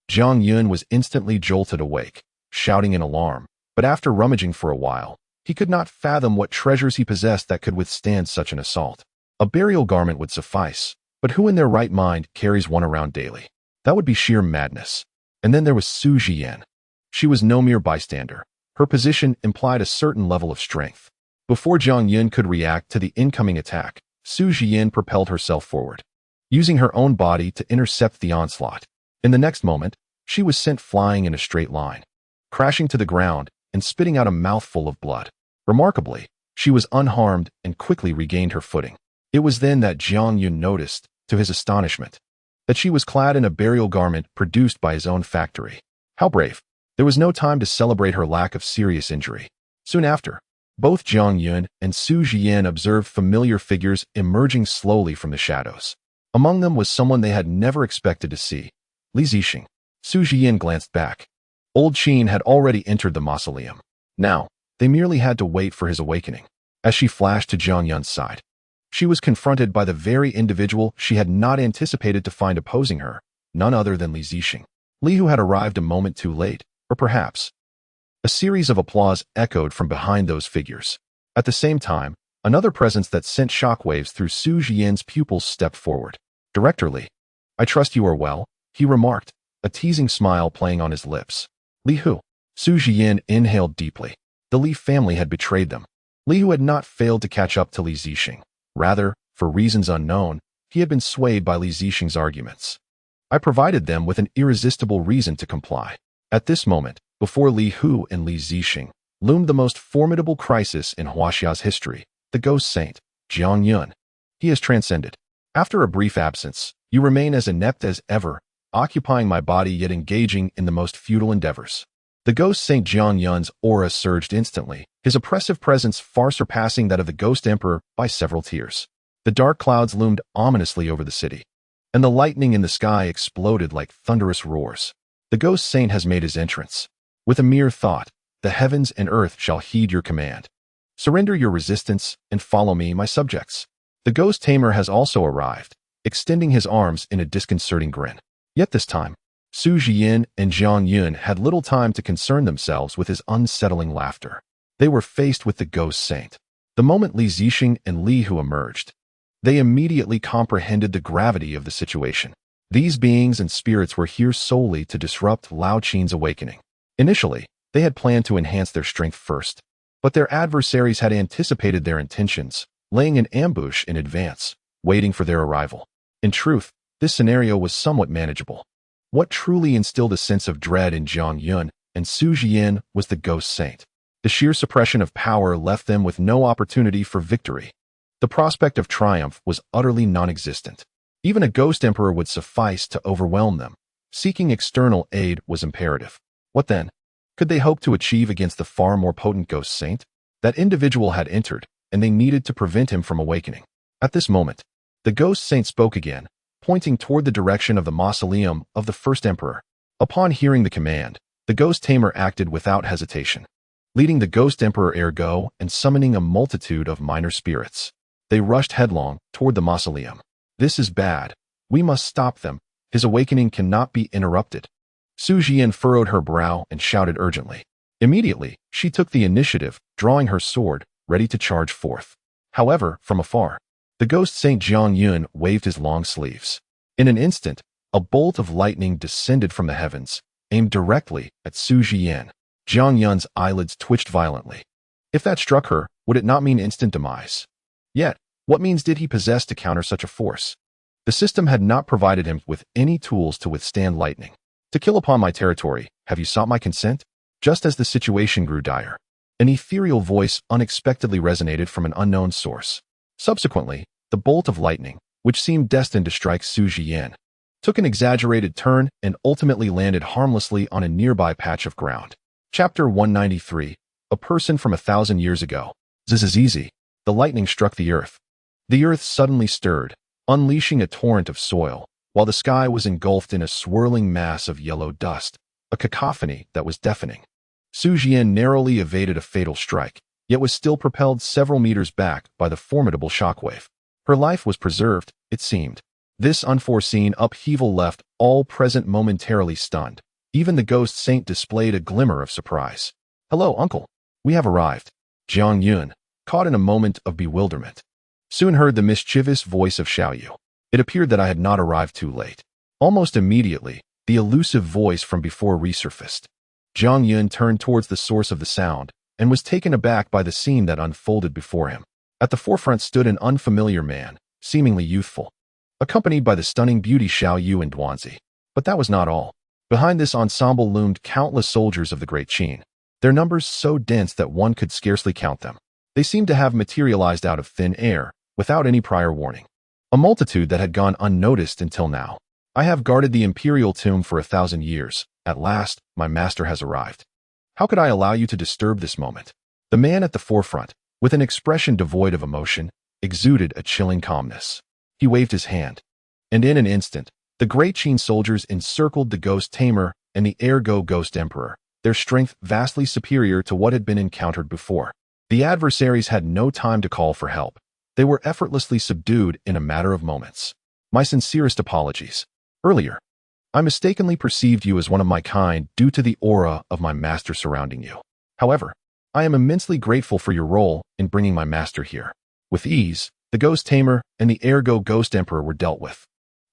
Jiang Yun was instantly jolted awake, shouting in alarm, but after rummaging for a while, he could not fathom what treasures he possessed that could withstand such an assault. A burial garment would suffice, but who in their right mind carries one around daily? That would be sheer madness. And then there was Su Jian. She was no mere bystander. Her position implied a certain level of strength. Before Jiang Yun could react to the incoming attack, Su Jian propelled herself forward, using her own body to intercept the onslaught. In the next moment, she was sent flying in a straight line, crashing to the ground and spitting out a mouthful of blood. Remarkably, she was unharmed and quickly regained her footing. It was then that Jiang Yun noticed, to his astonishment, that she was clad in a burial garment produced by his own factory. How brave! There was no time to celebrate her lack of serious injury. Soon after, both Jiang Yun and Su Jian observed familiar figures emerging slowly from the shadows. Among them was someone they had never expected to see, Li Zixing. Su Jian glanced back. Old Qin had already entered the mausoleum. Now, they merely had to wait for his awakening. As she flashed to Jiang Yun's side, she was confronted by the very individual she had not anticipated to find opposing her, none other than Li Zixing. Li, who had arrived a moment too late, or perhaps. A series of applause echoed from behind those figures. At the same time, another presence that sent shockwaves through Su Jian's pupils stepped forward. "Director Li, I trust you are well," he remarked, a teasing smile playing on his lips. "Li who?" Su Jian inhaled deeply. The Li family had betrayed them. Li, who had not failed to catch up to Li Zixing. Rather, for reasons unknown, he had been swayed by Li Zixing's arguments. I provided them with an irresistible reason to comply. At this moment, before Li Hu and Li Zixing, loomed the most formidable crisis in Huaxia's history, the ghost saint, Jiang Yun. He has transcended. After a brief absence, you remain as inept as ever, occupying my body yet engaging in the most futile endeavors. The ghost Saint Jiang Yun's aura surged instantly, his oppressive presence far surpassing that of the ghost emperor by several tiers. The dark clouds loomed ominously over the city, and the lightning in the sky exploded like thunderous roars. The ghost saint has made his entrance. With a mere thought, the heavens and earth shall heed your command. Surrender your resistance and follow me, my subjects. The ghost tamer has also arrived, extending his arms in a disconcerting grin. Yet this time, Su Jian and Zhang Yun had little time to concern themselves with his unsettling laughter. They were faced with the ghost saint. The moment Li Zixing and Li Hu emerged, they immediately comprehended the gravity of the situation. These beings and spirits were here solely to disrupt Lao Qin's awakening. Initially, they had planned to enhance their strength first, but their adversaries had anticipated their intentions, laying an ambush in advance, waiting for their arrival. In truth, this scenario was somewhat manageable. What truly instilled a sense of dread in Zhang Yun and Su Jian was the ghost saint. The sheer suppression of power left them with no opportunity for victory. The prospect of triumph was utterly non-existent. Even a ghost emperor would suffice to overwhelm them. Seeking external aid was imperative. What then could they hope to achieve against the far more potent ghost saint? That individual had entered, and they needed to prevent him from awakening. At this moment, the ghost saint spoke again, pointing toward the direction of the mausoleum of the first emperor. Upon hearing the command, the ghost tamer acted without hesitation, leading the ghost emperor ergo and summoning a multitude of minor spirits. They rushed headlong toward the mausoleum. This is bad. We must stop them. His awakening cannot be interrupted. Su Jian furrowed her brow and shouted urgently. Immediately, she took the initiative, drawing her sword, ready to charge forth. However, from afar, the ghost Saint Zhang Yun waved his long sleeves. In an instant, a bolt of lightning descended from the heavens, aimed directly at Su Jian. Zhang Yun's eyelids twitched violently. If that struck her, would it not mean instant demise? Yet, what means did he possess to counter such a force? The system had not provided him with any tools to withstand lightning. To kill upon my territory, have you sought my consent? Just as the situation grew dire, an ethereal voice unexpectedly resonated from an unknown source. Subsequently, the bolt of lightning, which seemed destined to strike Su Jian, took an exaggerated turn and ultimately landed harmlessly on a nearby patch of ground. Chapter 193, A Person from 1,000 Years Ago. This is easy. The lightning struck the earth. The earth suddenly stirred, unleashing a torrent of soil, while the sky was engulfed in a swirling mass of yellow dust, a cacophony that was deafening. Su Jian narrowly evaded a fatal strike, yet was still propelled several meters back by the formidable shockwave. Her life was preserved, it seemed. This unforeseen upheaval left all present momentarily stunned. Even the ghost saint displayed a glimmer of surprise. "Hello, uncle. We have arrived." Zhang Yun, caught in a moment of bewilderment, soon heard the mischievous voice of Xiaoyu. It appeared that I had not arrived too late. Almost immediately, the elusive voice from before resurfaced. Zhang Yun turned towards the source of the sound and was taken aback by the scene that unfolded before him. At the forefront stood an unfamiliar man, seemingly youthful, accompanied by the stunning beauty Xiaoyu and Duanzi. But that was not all. Behind this ensemble loomed countless soldiers of the Great Qin, their numbers so dense that one could scarcely count them. They seemed to have materialized out of thin air, without any prior warning. A multitude that had gone unnoticed until now. I have guarded the imperial tomb for 1,000 years. At last, my master has arrived. How could I allow you to disturb this moment? The man at the forefront, with an expression devoid of emotion, exuded a chilling calmness. He waved his hand, and in an instant, the Great Qin soldiers encircled the ghost tamer and the ergo ghost emperor, their strength vastly superior to what had been encountered before. The adversaries had no time to call for help. They were effortlessly subdued in a matter of moments. My sincerest apologies. Earlier, I mistakenly perceived you as one of my kind due to the aura of my master surrounding you. However, I am immensely grateful for your role in bringing my master here. With ease, the ghost tamer and the ergo ghost emperor were dealt with.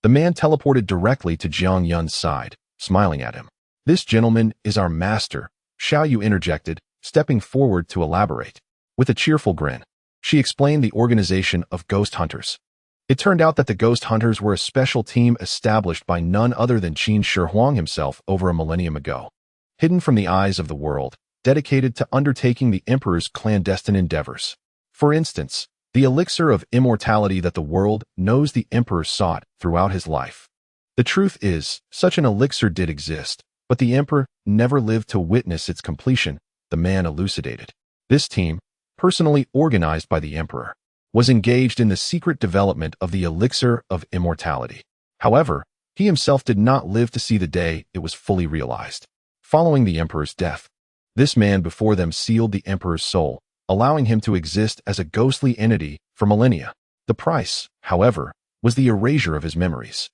The man teleported directly to Zhang Yun's side, smiling at him. "This gentleman is our master," Xiaoyu interjected, stepping forward to elaborate. With a cheerful grin, she explained the organization of ghost hunters. It turned out that the ghost hunters were a special team established by none other than Qin Shi Huang himself over a millennium ago. Hidden from the eyes of the world, dedicated to undertaking the emperor's clandestine endeavors. For instance, the elixir of immortality that the world knows the emperor sought throughout his life. The truth is, such an elixir did exist, but the emperor never lived to witness its completion, the man elucidated. This team, personally organized by the emperor, was engaged in the secret development of the elixir of immortality. However, he himself did not live to see the day it was fully realized. Following the emperor's death, this man before them sealed the emperor's soul, allowing him to exist as a ghostly entity for millennia. The price, however, was the erasure of his memories.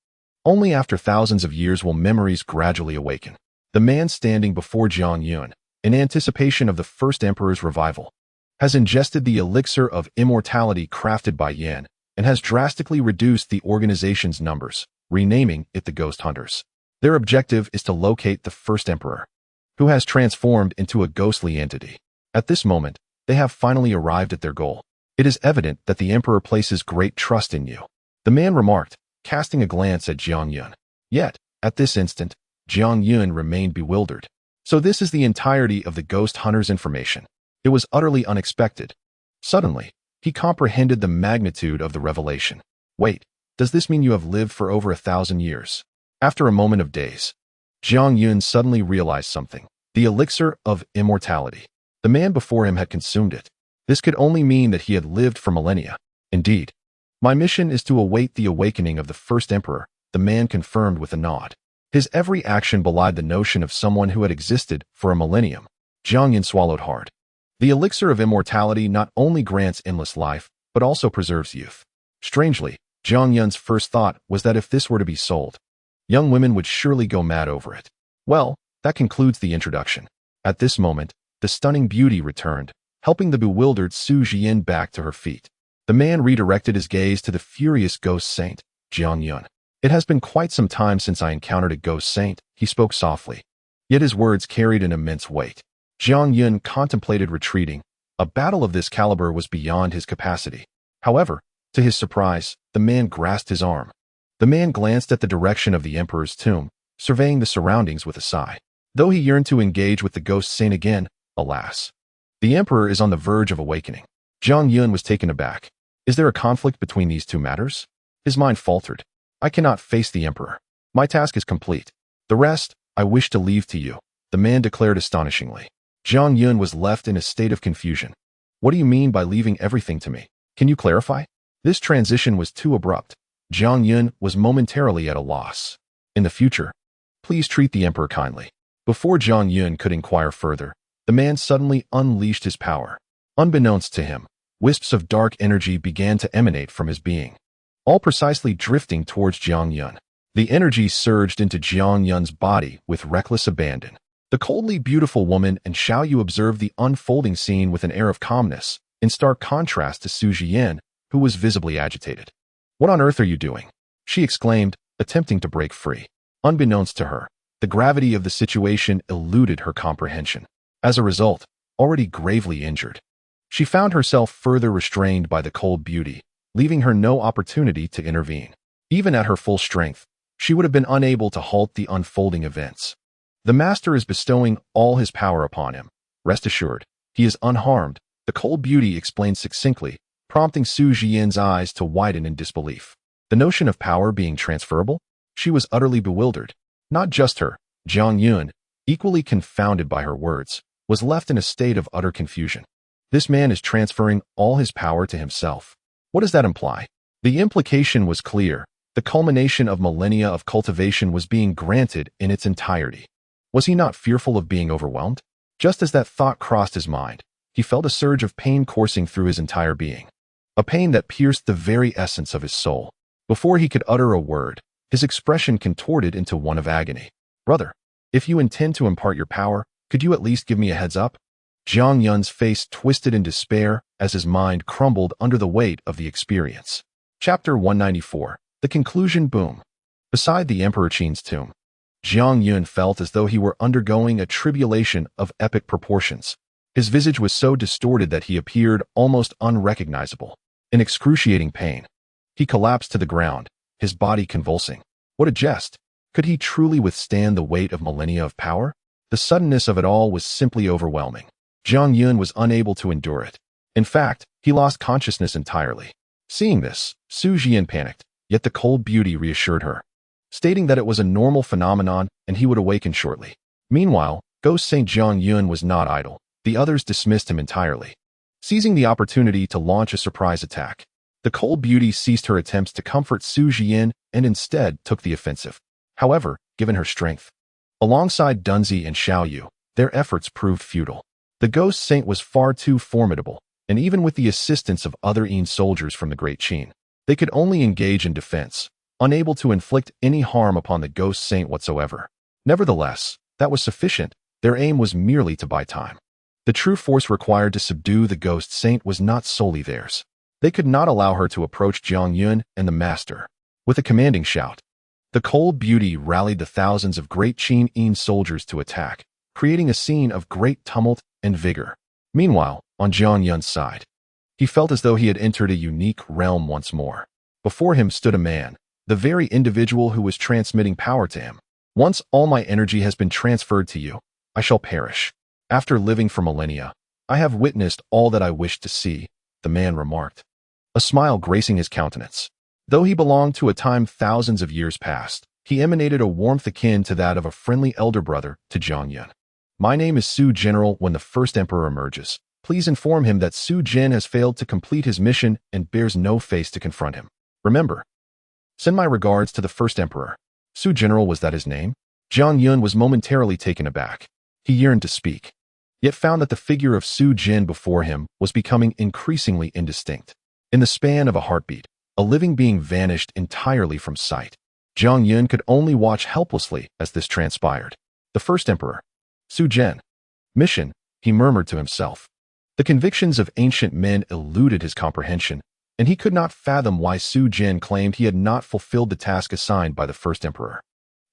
Only after thousands of years will memories gradually awaken. The man standing before Jiang Yun, in anticipation of the first emperor's revival, has ingested the elixir of immortality crafted by Yan and has drastically reduced the organization's numbers, renaming it the Ghost Hunters. Their objective is to locate the first emperor, who has transformed into a ghostly entity. At this moment, they have finally arrived at their goal. It is evident that the emperor places great trust in you, the man remarked, casting a glance at Jiang Yun. Yet, at this instant, Jiang Yun remained bewildered. So this is the entirety of the Ghost Hunter's information. It was utterly unexpected. Suddenly, he comprehended the magnitude of the revelation. Wait, does this mean you have lived for over 1,000 years? After a moment of daze, Jiang Yun suddenly realized something. The elixir of immortality. The man before him had consumed it. This could only mean that he had lived for millennia. Indeed. My mission is to await the awakening of the first emperor, the man confirmed with a nod. His every action belied the notion of someone who had existed for a millennium. Jiang Yun swallowed hard. The elixir of immortality not only grants endless life, but also preserves youth. Strangely, Jiang Yun's first thought was that if this were to be sold, young women would surely go mad over it. Well, that concludes the introduction. At this moment, the stunning beauty returned, helping the bewildered Su Jian back to her feet. The man redirected his gaze to the furious ghost saint, Jiang Yun. It has been quite some time since I encountered a ghost saint, he spoke softly. Yet his words carried an immense weight. Jiang Yun contemplated retreating. A battle of this caliber was beyond his capacity. However, to his surprise, the man grasped his arm. The man glanced at the direction of the emperor's tomb, surveying the surroundings with a sigh. Though he yearned to engage with the ghost saint again, alas, the emperor is on the verge of awakening. Jiang Yun was taken aback. Is there a conflict between these two matters? His mind faltered. I cannot face the emperor. My task is complete. The rest, I wish to leave to you, the man declared astonishingly. Jiang Yun was left in a state of confusion. What do you mean by leaving everything to me? Can you clarify? This transition was too abrupt. Jiang Yun was momentarily at a loss. In the future, please treat the emperor kindly. Before Jiang Yun could inquire further, the man suddenly unleashed his power. Unbeknownst to him, wisps of dark energy began to emanate from his being, all precisely drifting towards Jiang Yun. The energy surged into Jiang Yun's body with reckless abandon. The coldly beautiful woman and Xiao Yu observed the unfolding scene with an air of calmness, in stark contrast to Su Jian, who was visibly agitated. What on earth are you doing? She exclaimed, attempting to break free. Unbeknownst to her, the gravity of the situation eluded her comprehension. As a result, already gravely injured, she found herself further restrained by the cold beauty, leaving her no opportunity to intervene. Even at her full strength, she would have been unable to halt the unfolding events. The master is bestowing all his power upon him. Rest assured, he is unharmed, the cold beauty explained succinctly, prompting Su Jian's eyes to widen in disbelief. The notion of power being transferable? She was utterly bewildered. Not just her, Jiang Yun, equally confounded by her words, was left in a state of utter confusion. This man is transferring all his power to himself. What does that imply? The implication was clear. The culmination of millennia of cultivation was being granted in its entirety. Was he not fearful of being overwhelmed? Just as that thought crossed his mind, he felt a surge of pain coursing through his entire being. A pain that pierced the very essence of his soul. Before he could utter a word, his expression contorted into one of agony. Brother, if you intend to impart your power, could you at least give me a heads up? Jiang Yun's face twisted in despair as his mind crumbled under the weight of the experience. Chapter 194. The Conclusion Boom. Beside the Emperor Qin's tomb, Jiang Yun felt as though he were undergoing a tribulation of epic proportions. His visage was so distorted that he appeared almost unrecognizable. In excruciating pain, he collapsed to the ground, his body convulsing. What a jest! Could he truly withstand the weight of millennia of power? The suddenness of it all was simply overwhelming. Jiang Yun was unable to endure it. In fact, he lost consciousness entirely. Seeing this, Su Jian panicked, yet the cold beauty reassured her, stating that it was a normal phenomenon and he would awaken shortly. Meanwhile, Ghost Saint Jiang Yun was not idle. The others dismissed him entirely, seizing the opportunity to launch a surprise attack. The cold beauty ceased her attempts to comfort Su Jian and instead took the offensive. However, given her strength, alongside Dunzi and Xiao Yu, their efforts proved futile. The Ghost Saint was far too formidable, and even with the assistance of other Yin soldiers from the Great Qin, They could only engage in defense, unable to inflict any harm upon the ghost saint whatsoever. Nevertheless, that was sufficient. Their aim was merely to buy time. The true force required to subdue the ghost saint was not solely theirs. They could not allow her to approach Jiang Yun and the master. With a commanding shout, the cold beauty rallied the thousands of great Qin Yin soldiers to attack, creating a scene of great tumult and vigor. Meanwhile, on Jiang Yun's side, he felt as though he had entered a unique realm once more. Before him stood a man, the very individual who was transmitting power to him. Once all my energy has been transferred to you, I shall perish. After living for millennia, I have witnessed all that I wished to see, the man remarked, a smile gracing his countenance. Though he belonged to a time thousands of years past, he emanated a warmth akin to that of a friendly elder brother to Jiang Yun. My name is Su General. When the first emperor emerges, please inform him that Su Jin has failed to complete his mission and bears no face to confront him. Remember, send my regards to the first emperor. Su General, was that his name? Jiang Yun was momentarily taken aback. He yearned to speak, yet found that the figure of Su Jin before him was becoming increasingly indistinct. In the span of a heartbeat, a living being vanished entirely from sight. Jiang Yun could only watch helplessly as this transpired. The first emperor, Su Jin. Mission, he murmured to himself. The convictions of ancient men eluded his comprehension, and he could not fathom why Su Jin claimed he had not fulfilled the task assigned by the first emperor.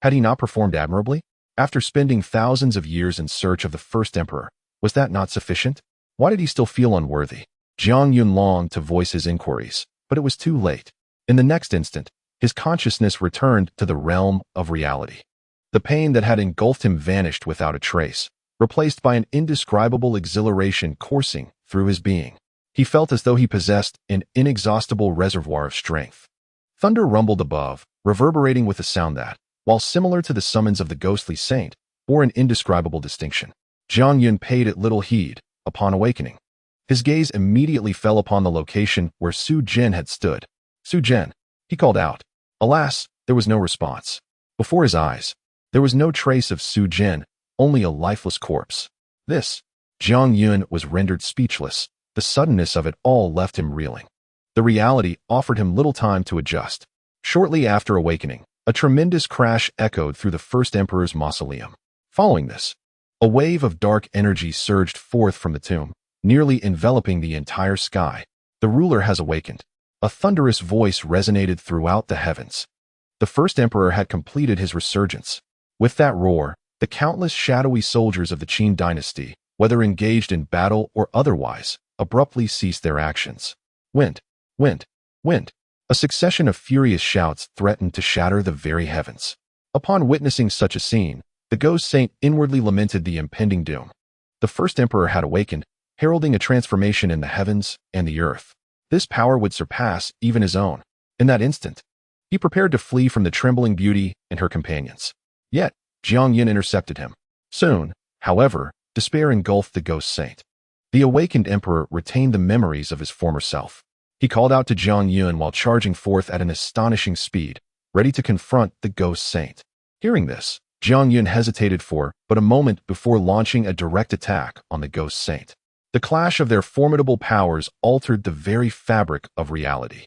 Had he not performed admirably? After spending thousands of years in search of the first emperor, was that not sufficient? Why did he still feel unworthy? Jiang Yun longed to voice his inquiries, but it was too late. In the next instant, his consciousness returned to the realm of reality. The pain that had engulfed him vanished without a trace, replaced by an indescribable exhilaration coursing through his being. He felt as though he possessed an inexhaustible reservoir of strength. Thunder rumbled above, reverberating with a sound that, while similar to the summons of the ghostly saint, bore an indescribable distinction. Jiang Yun paid it little heed. Upon awakening, his gaze immediately fell upon the location where Su Jin had stood. Su Jin, he called out. Alas, there was no response. Before his eyes, there was no trace of Su Jin, only a lifeless corpse. This, Jiang Yun was rendered speechless. The suddenness of it all left him reeling. The reality offered him little time to adjust. Shortly after awakening, a tremendous crash echoed through the first emperor's mausoleum. Following this, a wave of dark energy surged forth from the tomb, nearly enveloping the entire sky. The ruler has awakened. A thunderous voice resonated throughout the heavens. The first emperor had completed his resurgence. With that roar, the countless shadowy soldiers of the Qin dynasty, whether engaged in battle or otherwise, abruptly ceased their actions. Wind, wind, wind. A succession of furious shouts threatened to shatter the very heavens. Upon witnessing such a scene, the ghost saint inwardly lamented the impending doom. The first emperor had awakened, heralding a transformation in the heavens and the earth. This power would surpass even his own. In that instant, he prepared to flee from the trembling beauty and her companions. Yet, Jiang Yun intercepted him. Soon, however, despair engulfed the ghost saint. The awakened emperor retained the memories of his former self. He called out to Jiang Yun while charging forth at an astonishing speed, ready to confront the ghost saint. Hearing this, Jiang Yun hesitated for but a moment before launching a direct attack on the ghost saint. The clash of their formidable powers altered the very fabric of reality.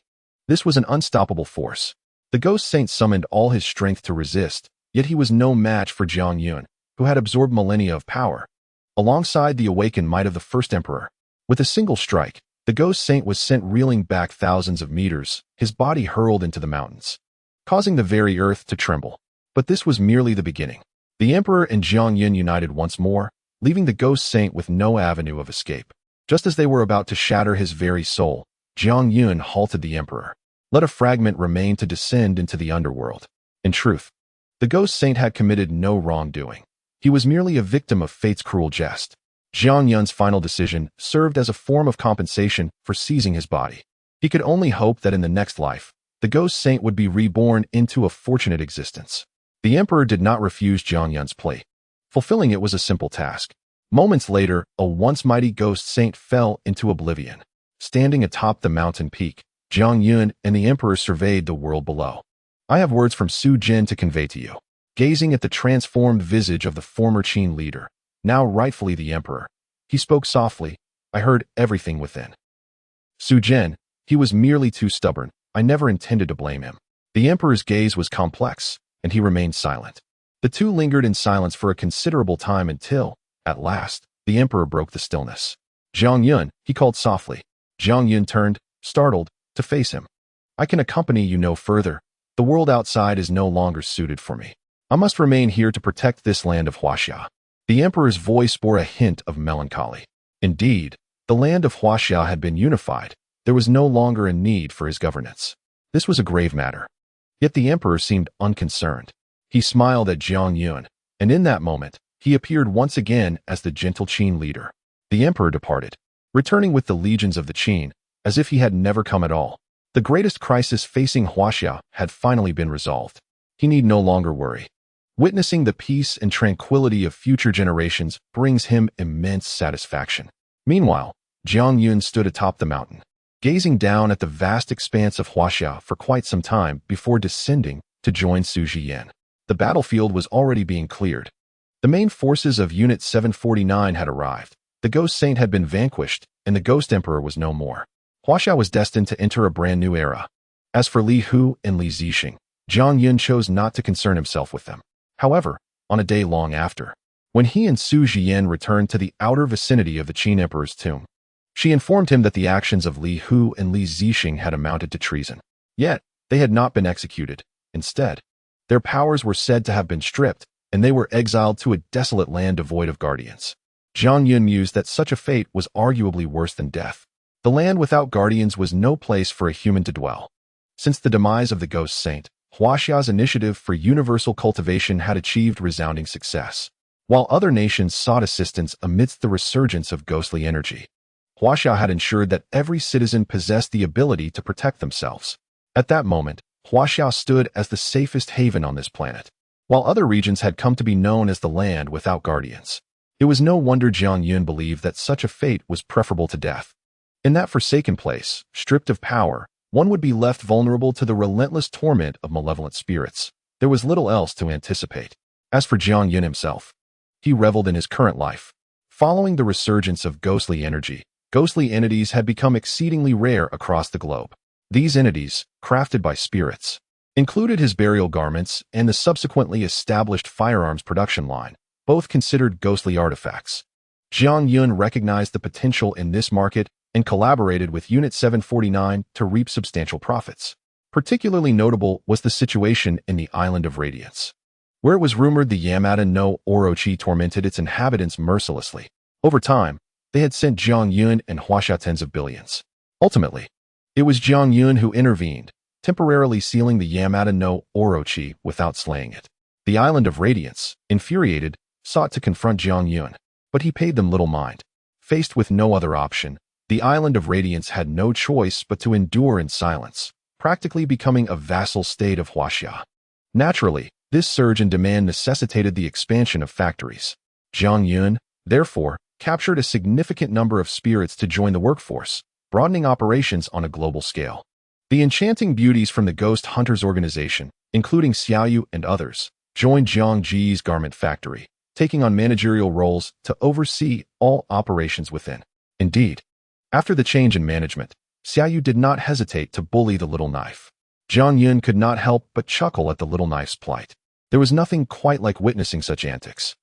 This was an unstoppable force. The ghost saint summoned all his strength to resist, yet he was no match for Jiang Yun, who had absorbed millennia of power. Alongside the awakened might of the first emperor, with a single strike, the ghost saint was sent reeling back thousands of meters, his body hurled into the mountains, causing the very earth to tremble. But this was merely the beginning. The emperor and Jiang Yun united once more, leaving the ghost saint with no avenue of escape. Just as they were about to shatter his very soul, Jiang Yun halted the emperor. Let a fragment remain to descend into the underworld. In truth, the ghost saint had committed no wrongdoing. He was merely a victim of fate's cruel jest. Jiang Yun's final decision served as a form of compensation for seizing his body. He could only hope that in the next life, the ghost saint would be reborn into a fortunate existence. The emperor did not refuse Jiang Yun's plea. Fulfilling it was a simple task. Moments later, a once mighty ghost saint fell into oblivion. Standing atop the mountain peak, Jiang Yun and the emperor surveyed the world below. I have words from Su Jin to convey to you. Gazing at the transformed visage of the former Qin leader, now rightfully the emperor, he spoke softly. I heard everything within. Su Jin, he was merely too stubborn, I never intended to blame him. The emperor's gaze was complex, and he remained silent. The two lingered in silence for a considerable time until, at last, the emperor broke the stillness. Jiang Yun, he called softly. Jiang Yun turned, startled, to face him. I can accompany you no further. The world outside is no longer suited for me. I must remain here to protect this land of Huaxia. The emperor's voice bore a hint of melancholy. Indeed, the land of Huaxia had been unified. There was no longer a need for his governance. This was a grave matter. Yet the emperor seemed unconcerned. He smiled at Jiang Yun, and in that moment, he appeared once again as the gentle Qin leader. The emperor departed, returning with the legions of the Qin, as if he had never come at all. The greatest crisis facing Huaxia had finally been resolved. He need no longer worry. Witnessing the peace and tranquility of future generations brings him immense satisfaction. Meanwhile, Jiang Yun stood atop the mountain, gazing down at the vast expanse of Huaxia for quite some time before descending to join Su Jiyan. The battlefield was already being cleared. The main forces of Unit 749 had arrived. The Ghost Saint had been vanquished, and the Ghost Emperor was no more. Huaxia was destined to enter a brand new era. As for Li Hu and Li Zixing, Jiang Yun chose not to concern himself with them. However, on a day long after, when he and Su Jiyan returned to the outer vicinity of the Qin Emperor's tomb, she informed him that the actions of Li Hu and Li Zixing had amounted to treason. Yet, they had not been executed. Instead, their powers were said to have been stripped, and they were exiled to a desolate land devoid of guardians. Jiang Yun mused that such a fate was arguably worse than death. The land without guardians was no place for a human to dwell. Since the demise of the Ghost Saint, Huaxia's initiative for universal cultivation had achieved resounding success. While other nations sought assistance amidst the resurgence of ghostly energy, Huaxia had ensured that every citizen possessed the ability to protect themselves. At that moment, Huaxia stood as the safest haven on this planet, while other regions had come to be known as the land without guardians. It was no wonder Jiang Yun believed that such a fate was preferable to death. In that forsaken place, stripped of power, one would be left vulnerable to the relentless torment of malevolent spirits. There was little else to anticipate. As for Jiang Yun himself, he reveled in his current life. Following the resurgence of ghostly energy, ghostly entities had become exceedingly rare across the globe. These entities, crafted by spirits, included his burial garments and the subsequently established firearms production line, both considered ghostly artifacts. Jiang Yun recognized the potential in this market and collaborated with Unit 749 to reap substantial profits. Particularly notable was the situation in the Island of Radiance, where it was rumored the Yamada no Orochi tormented its inhabitants mercilessly. Over time, they had sent Jiang Yun and Huaxia tens of billions. Ultimately, it was Jiang Yun who intervened, temporarily sealing the Yamada no Orochi without slaying it. The Island of Radiance, infuriated, sought to confront Jiang Yun, but he paid them little mind. Faced with no other option, the Island of Radiance had no choice but to endure in silence, practically becoming a vassal state of Huaxia. Naturally, this surge in demand necessitated the expansion of factories. Jiang Yun, therefore, captured a significant number of spirits to join the workforce, broadening operations on a global scale. The enchanting beauties from the Ghost Hunters organization, including Xiaoyu and others, joined Jiang Ji's garment factory, taking on managerial roles to oversee all operations within. Indeed, after the change in management, Xiaoyu did not hesitate to bully the little knife. Jiang Yun could not help but chuckle at the little knife's plight. There was nothing quite like witnessing such antics.